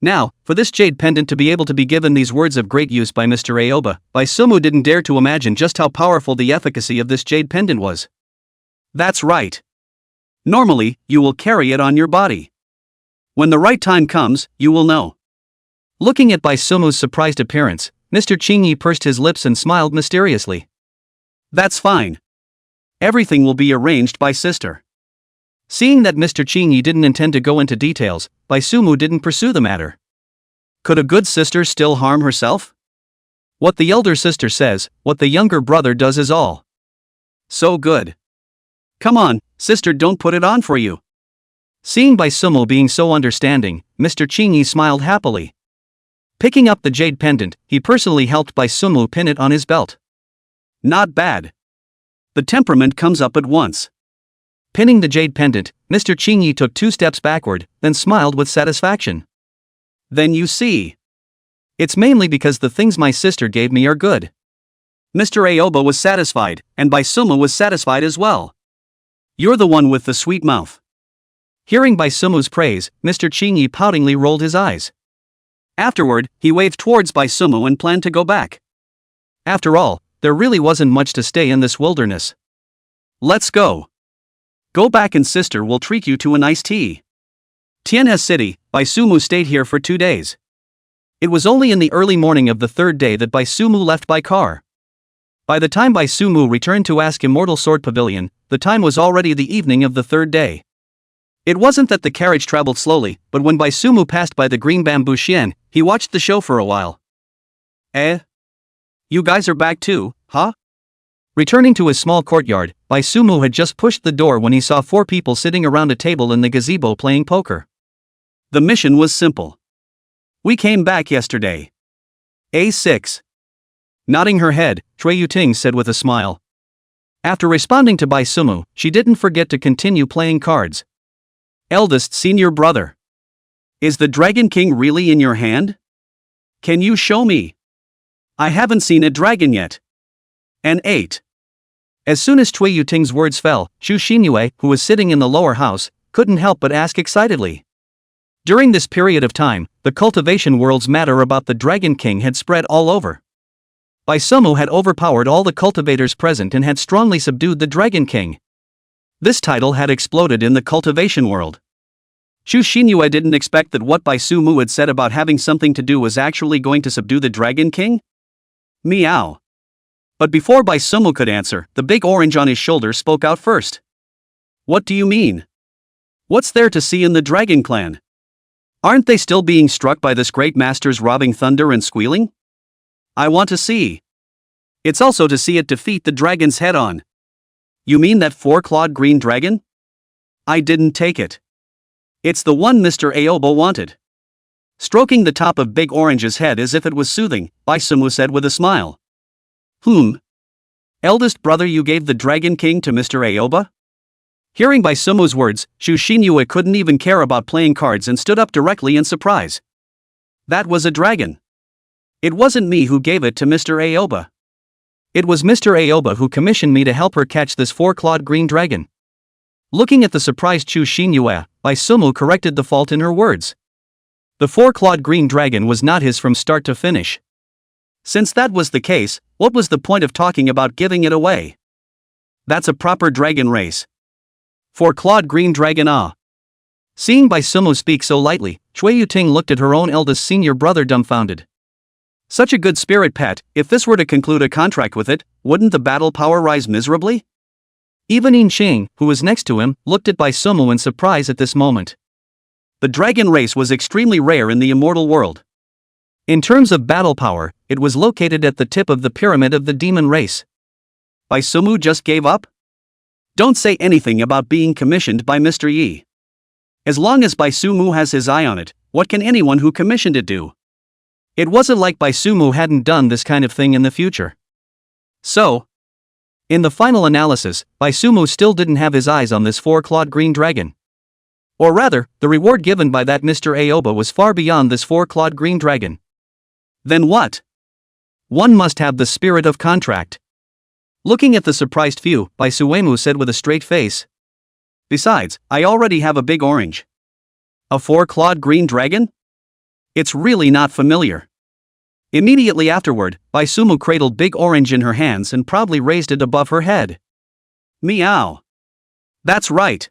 Now, for this jade pendant to be able to be given these words of great use by Mr. Aoba, Baisumu didn't dare to imagine just how powerful the efficacy of this jade pendant was. That's right. Normally, you will carry it on your body. When the right time comes, you will know. Looking at Baisumu's surprised appearance, Mr. Chinyi pursed his lips and smiled mysteriously. That's fine. Everything will be arranged by sister. Seeing that Mr. Chinyi didn't intend to go into details, Baisumu didn't pursue the matter. Could a good sister still harm herself? What the elder sister says, what the younger brother does is all. So good. Come on, sister, don't put it on for you. Seeing Baisumu being so understanding, Mr. Chinyi smiled happily. Picking up the jade pendant, he personally helped Baisumu pin it on his belt. Not bad. The temperament comes up at once. Pinning the jade pendant, Mr. Chinyi took 2 steps backward, then smiled with satisfaction. Then you see. It's mainly because the things my sister gave me are good. Mr. Aoba was satisfied, and Baisumu was satisfied as well. You're the one with the sweet mouth. Hearing Baisumu's praise, Mr. Chinyi poutingly rolled his eyes. Afterward, he waved towards Baisumu and planned to go back. After all, there really wasn't much to stay in this wilderness. Let's go. Go back and sister will treat you to a nice tea. Tianhe City, Baisumu stayed here for 2 days. It was only in the early morning of the third day that Baisumu left by car. By the time Baisumu returned to ask Immortal Sword Pavilion, the time was already the evening of the third day. It wasn't that the carriage traveled slowly, but when Baisumu passed by the green bamboo shien, he watched the show for a while. You guys are back too, huh? Returning to his small courtyard, Baisumu had just pushed the door when he saw 4 people sitting around a table in the gazebo playing poker. The mission was simple. We came back yesterday. A6. Nodding her head, Chui Yuting said with a smile. After responding to Baisumu, she didn't forget to continue playing cards. Eldest senior brother. Is the Dragon King really in your hand? Can you show me? I haven't seen a dragon yet. An 8. As soon as Chui Yuting's words fell, Xu Xinyue, who was sitting in the lower house, couldn't help but ask excitedly. During this period of time, the cultivation world's matter about the Dragon King had spread all over. Baisumu had overpowered all the cultivators present and had strongly subdued the Dragon King. This title had exploded in the cultivation world. Xu Xinyue didn't expect that what Baisumu had said about having something to do was actually going to subdue the Dragon King. Meow. But before Baisumu could answer, the big orange on his shoulder spoke out first. What do you mean? What's there to see in the Dragon Clan? Aren't they still being struck by this great master's robbing thunder and squealing? I want to see. It's also to see it defeat the dragons head-on. You mean that 4-clawed green dragon? I didn't take it. It's the one Mr. Aoba wanted. Stroking the top of Big Orange's head as if it was soothing, Baisumu said with a smile. Eldest brother, you gave the Dragon King to Mr. Aoba? Hearing Baisumu's words, Xu Xinyue couldn't even care about playing cards and stood up directly in surprise. That was a dragon. It wasn't me who gave it to Mr. Aoba. It was Mr. Aoba who commissioned me to help her catch this 4-clawed green dragon. Looking at the surprised Xu Xinyue, Baisumu corrected the fault in her words. The 4-clawed green dragon was not his from start to finish. Since that was the case, what was the point of talking about giving it away? That's a proper dragon race. 4-clawed green dragon, ah. Seeing Baisumu speak so lightly, Chui Yuting looked at her own eldest senior brother dumbfounded. Such a good spirit pet, if this were to conclude a contract with it, wouldn't the battle power rise miserably? Even Yin Xing, who was next to him, looked at Baisumu in surprise at this moment. The dragon race was extremely rare in the immortal world. In terms of battle power, it was located at the tip of the pyramid of the demon race. Baisumu just gave up? Don't say anything about being commissioned by Mr. Yi. As long as Baisumu has his eye on it, what can anyone who commissioned it do? It wasn't like Baisumu hadn't done this kind of thing in the future. So, in the final analysis, Baisumu still didn't have his eyes on this 4-clawed green dragon. Or rather, the reward given by that Mr. Aoba was far beyond this 4-clawed green dragon. Then what? One must have the spirit of contract. Looking at the surprised few, Baisuemu said with a straight face. Besides, I already have a big orange. A 4-clawed green dragon? It's really not familiar. Immediately afterward, Baisumu cradled Big Orange in her hands and proudly raised it above her head. Meow. That's right.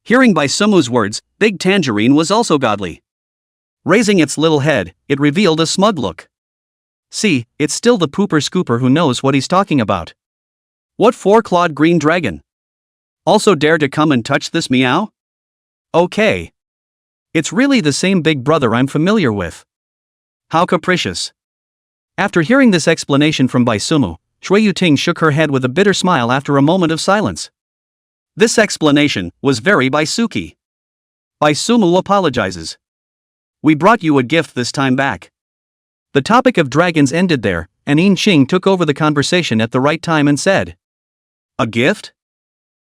Hearing Baisumu's words, Big Tangerine was also godly. Raising its little head, it revealed a smug look. See, it's still the pooper scooper who knows what he's talking about. What 4-clawed green dragon? Also dare to come and touch this meow? Okay. It's really the same big brother I'm familiar with. How capricious. After hearing this explanation from Baisumu, Chui Yuting shook her head with a bitter smile after a moment of silence. This explanation was very Baisuki. Baisumu apologizes. We brought you a gift this time back. The topic of dragons ended there, and Yin Xing took over the conversation at the right time and said, A gift?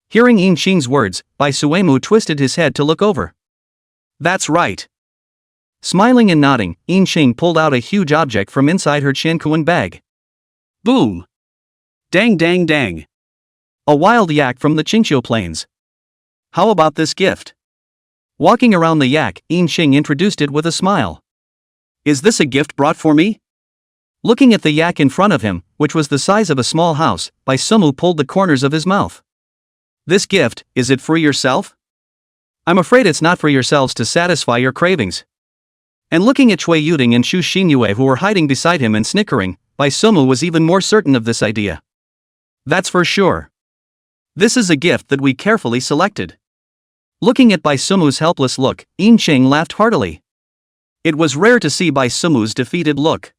Hearing Yin Xing's words, Baisuemu twisted his head to look over. That's right. Smiling and nodding, Yin Xing pulled out a huge object from inside her Qiankuan bag. Boom! Dang dang dang! A wild yak from the Qingqiu Plains. How about this gift? Walking around the yak, Yin Xing introduced it with a smile. Is this a gift brought for me? Looking at the yak in front of him, which was the size of a small house, Bai Sumu pulled the corners of his mouth. This gift, is it for yourself? I'm afraid it's not for yourselves to satisfy your cravings. And looking at Cui Yuting and Xu Xinyue who were hiding beside him and snickering, Bai Sumu was even more certain of this idea. That's for sure. This is a gift that we carefully selected. Looking at Bai Sumu's helpless look, Yin Qing laughed heartily. It was rare to see Bai Sumu's defeated look.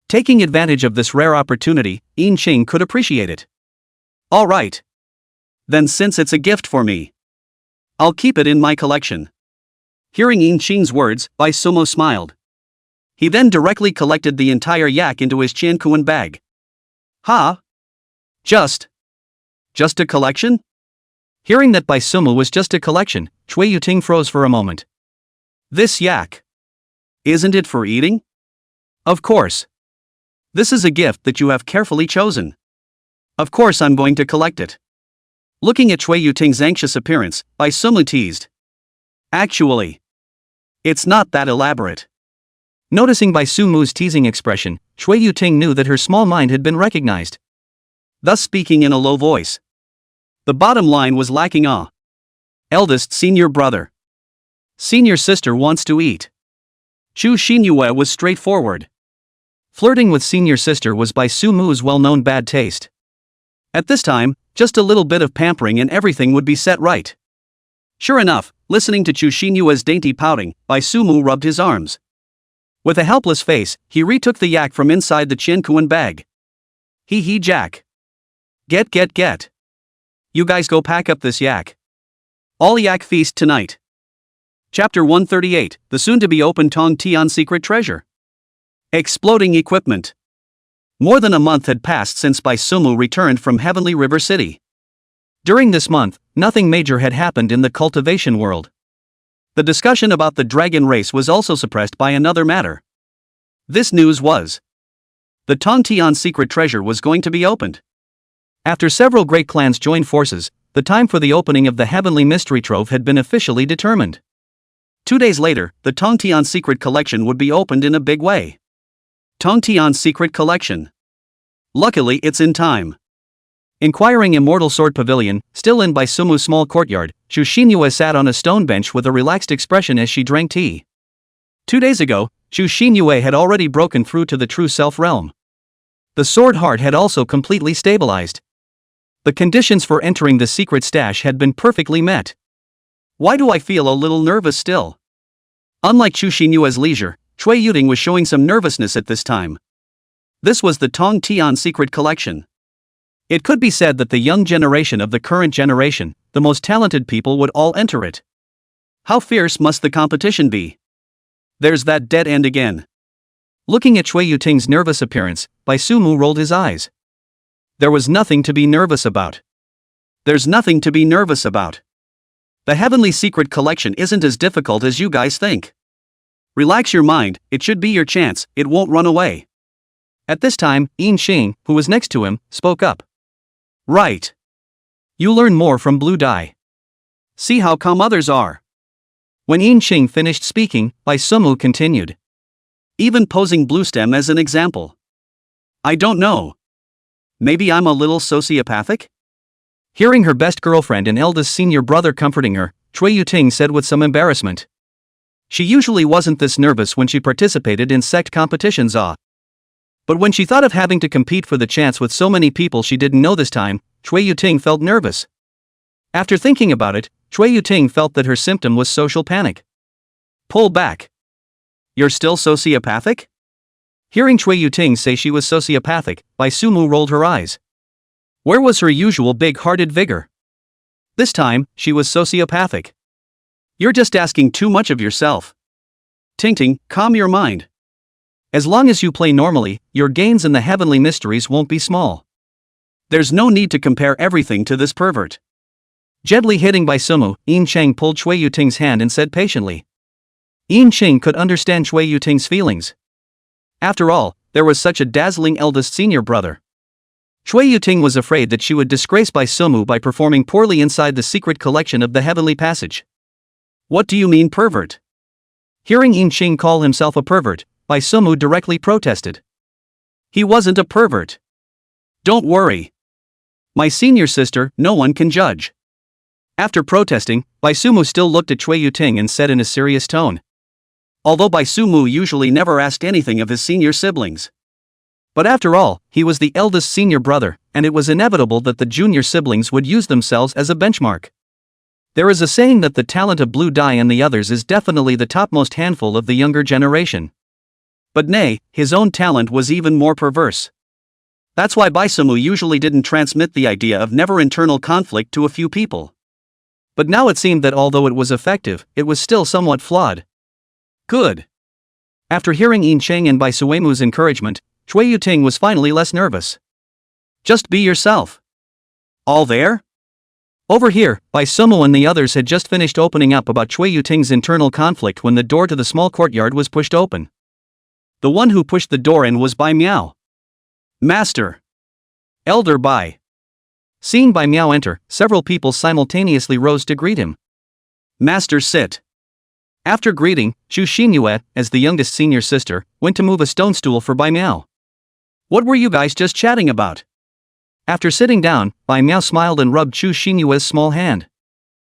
Taking advantage of this rare opportunity, Yin Qing could appreciate it. All right. Then since it's a gift for me, I'll keep it in my collection. Hearing Yin Qing's words, Bai Sumu smiled. He then directly collected the entire yak into his Qiankuan bag. Ha! Just a collection? Hearing that Bai Sumu was just a collection, Cui Yuting froze for a moment. This yak. Isn't it for eating? Of course. This is a gift that you have carefully chosen. Of course I'm going to collect it. Looking at Cui Yuting's anxious appearance, Bai Sumu teased. Actually, it's not that elaborate. Noticing Bai Sumu's teasing expression, Cui Yuting knew that her small mind had been recognized. Thus speaking in a low voice. The bottom line was lacking awe. Eldest senior brother. Senior sister wants to eat. Xu Xinyue was straightforward. Flirting with senior sister was Bai Sumu's well-known bad taste. At this time, just a little bit of pampering and everything would be set right. Sure enough, listening to Xu Xinyue's dainty pouting, Bai Sumu rubbed his arms. With a helpless face, he retook the yak from inside the Qiankuan bag. Hee Jack. Get. You guys go pack up this yak. All yak feast tonight. Chapter 138, the soon-to-be-open Tong Tian Secret Treasure. Exploding equipment. More than a month had passed since Bai Sumu returned from Heavenly River City. During this month, nothing major had happened in the cultivation world. The discussion about the dragon race was also suppressed by another matter. This news was the Tong Tian Secret Treasure was going to be opened. After several great clans joined forces, the time for the opening of the Heavenly Mystery Trove had been officially determined. 2 days later, the Tong Tian Secret Collection would be opened in a big way. Tong Tian Secret Collection. Luckily it's in time. Inquiring Immortal Sword Pavilion, still in Bai Sumu's small courtyard, Xu Xinyue sat on a stone bench with a relaxed expression as she drank tea. 2 days ago, Xu Xinyue had already broken through to the true self realm. The sword heart had also completely stabilized. The conditions for entering the secret stash had been perfectly met. Why do I feel a little nervous still? Unlike Xu Xinyue's leisure, Cui Yuting was showing some nervousness at this time. This was the Tong Tian Secret Collection. It could be said that the young generation of the current generation, the most talented people would all enter it. How fierce must the competition be? There's that dead end again. Looking at Cui Yuting's nervous appearance, Bai Sumu rolled his eyes. There was nothing to be nervous about. There's nothing to be nervous about. The Heavenly Secret Collection isn't as difficult as you guys think. Relax your mind, it should be your chance, it won't run away. At this time, Yin Qing, who was next to him, spoke up. Right. You learn more from blue dye. See how calm others are. When Yin Qing finished speaking, Bai Sumu continued. Even posing blue stem as an example. I don't know. Maybe I'm a little sociopathic? Hearing her best girlfriend and eldest senior brother comforting her, Cui Yuting said with some embarrassment. She usually wasn't this nervous when she participated in sect competitions. But when she thought of having to compete for the chance with so many people she didn't know this time, Cui Yuting felt nervous. After thinking about it, Cui Yuting felt that her symptom was social panic. Pull back. You're still sociopathic? Hearing Cui Yuting say she was sociopathic, Bai Sumu rolled her eyes. Where was her usual big-hearted vigor? This time, she was sociopathic. You're just asking too much of yourself. Ting, calm your mind. As long as you play normally, your gains in the heavenly mysteries won't be small. There's no need to compare everything to this pervert. Gently hitting Bai Sumu, Yin Cheng pulled Cui Yuting's hand and said patiently. Yin Cheng could understand Cui Yuting's feelings. After all, there was such a dazzling eldest senior brother. Cui Yuting was afraid that she would disgrace Bai Sumu by performing poorly inside the secret collection of the Heavenly Passage. What do you mean pervert? Hearing Yin Qing call himself a pervert, Bai Sumu directly protested. He wasn't a pervert. Don't worry. My senior sister, no one can judge. After protesting, Bai Sumu still looked at Chui Yuting and said in a serious tone. Although Bai Sumu usually never asked anything of his senior siblings. But after all, he was the eldest senior brother, and it was inevitable that the junior siblings would use themselves as a benchmark. There is a saying that the talent of Blue Dye and the others is definitely the topmost handful of the younger generation. But nay, his own talent was even more perverse. That's why Bai Sumu usually didn't transmit the idea of never internal conflict to a few people. But now it seemed that although it was effective, it was still somewhat flawed. Good. After hearing Yin Cheng and Bai Suemu's encouragement, Chui Yuting was finally less nervous. Just be yourself. All there? Over here, Bai Sumu and the others had just finished opening up about Chui Yuting's internal conflict when the door to the small courtyard was pushed open. The one who pushed the door in was Bai Miao. Master. Elder Bai. Seeing Bai Miao enter, several people simultaneously rose to greet him. Master, sit. After greeting, Chu Xinyue, as the youngest senior sister, went to move a stone stool for Bai Miao. What were you guys just chatting about? After sitting down, Bai Miao smiled and rubbed Chu Xinyue's small hand.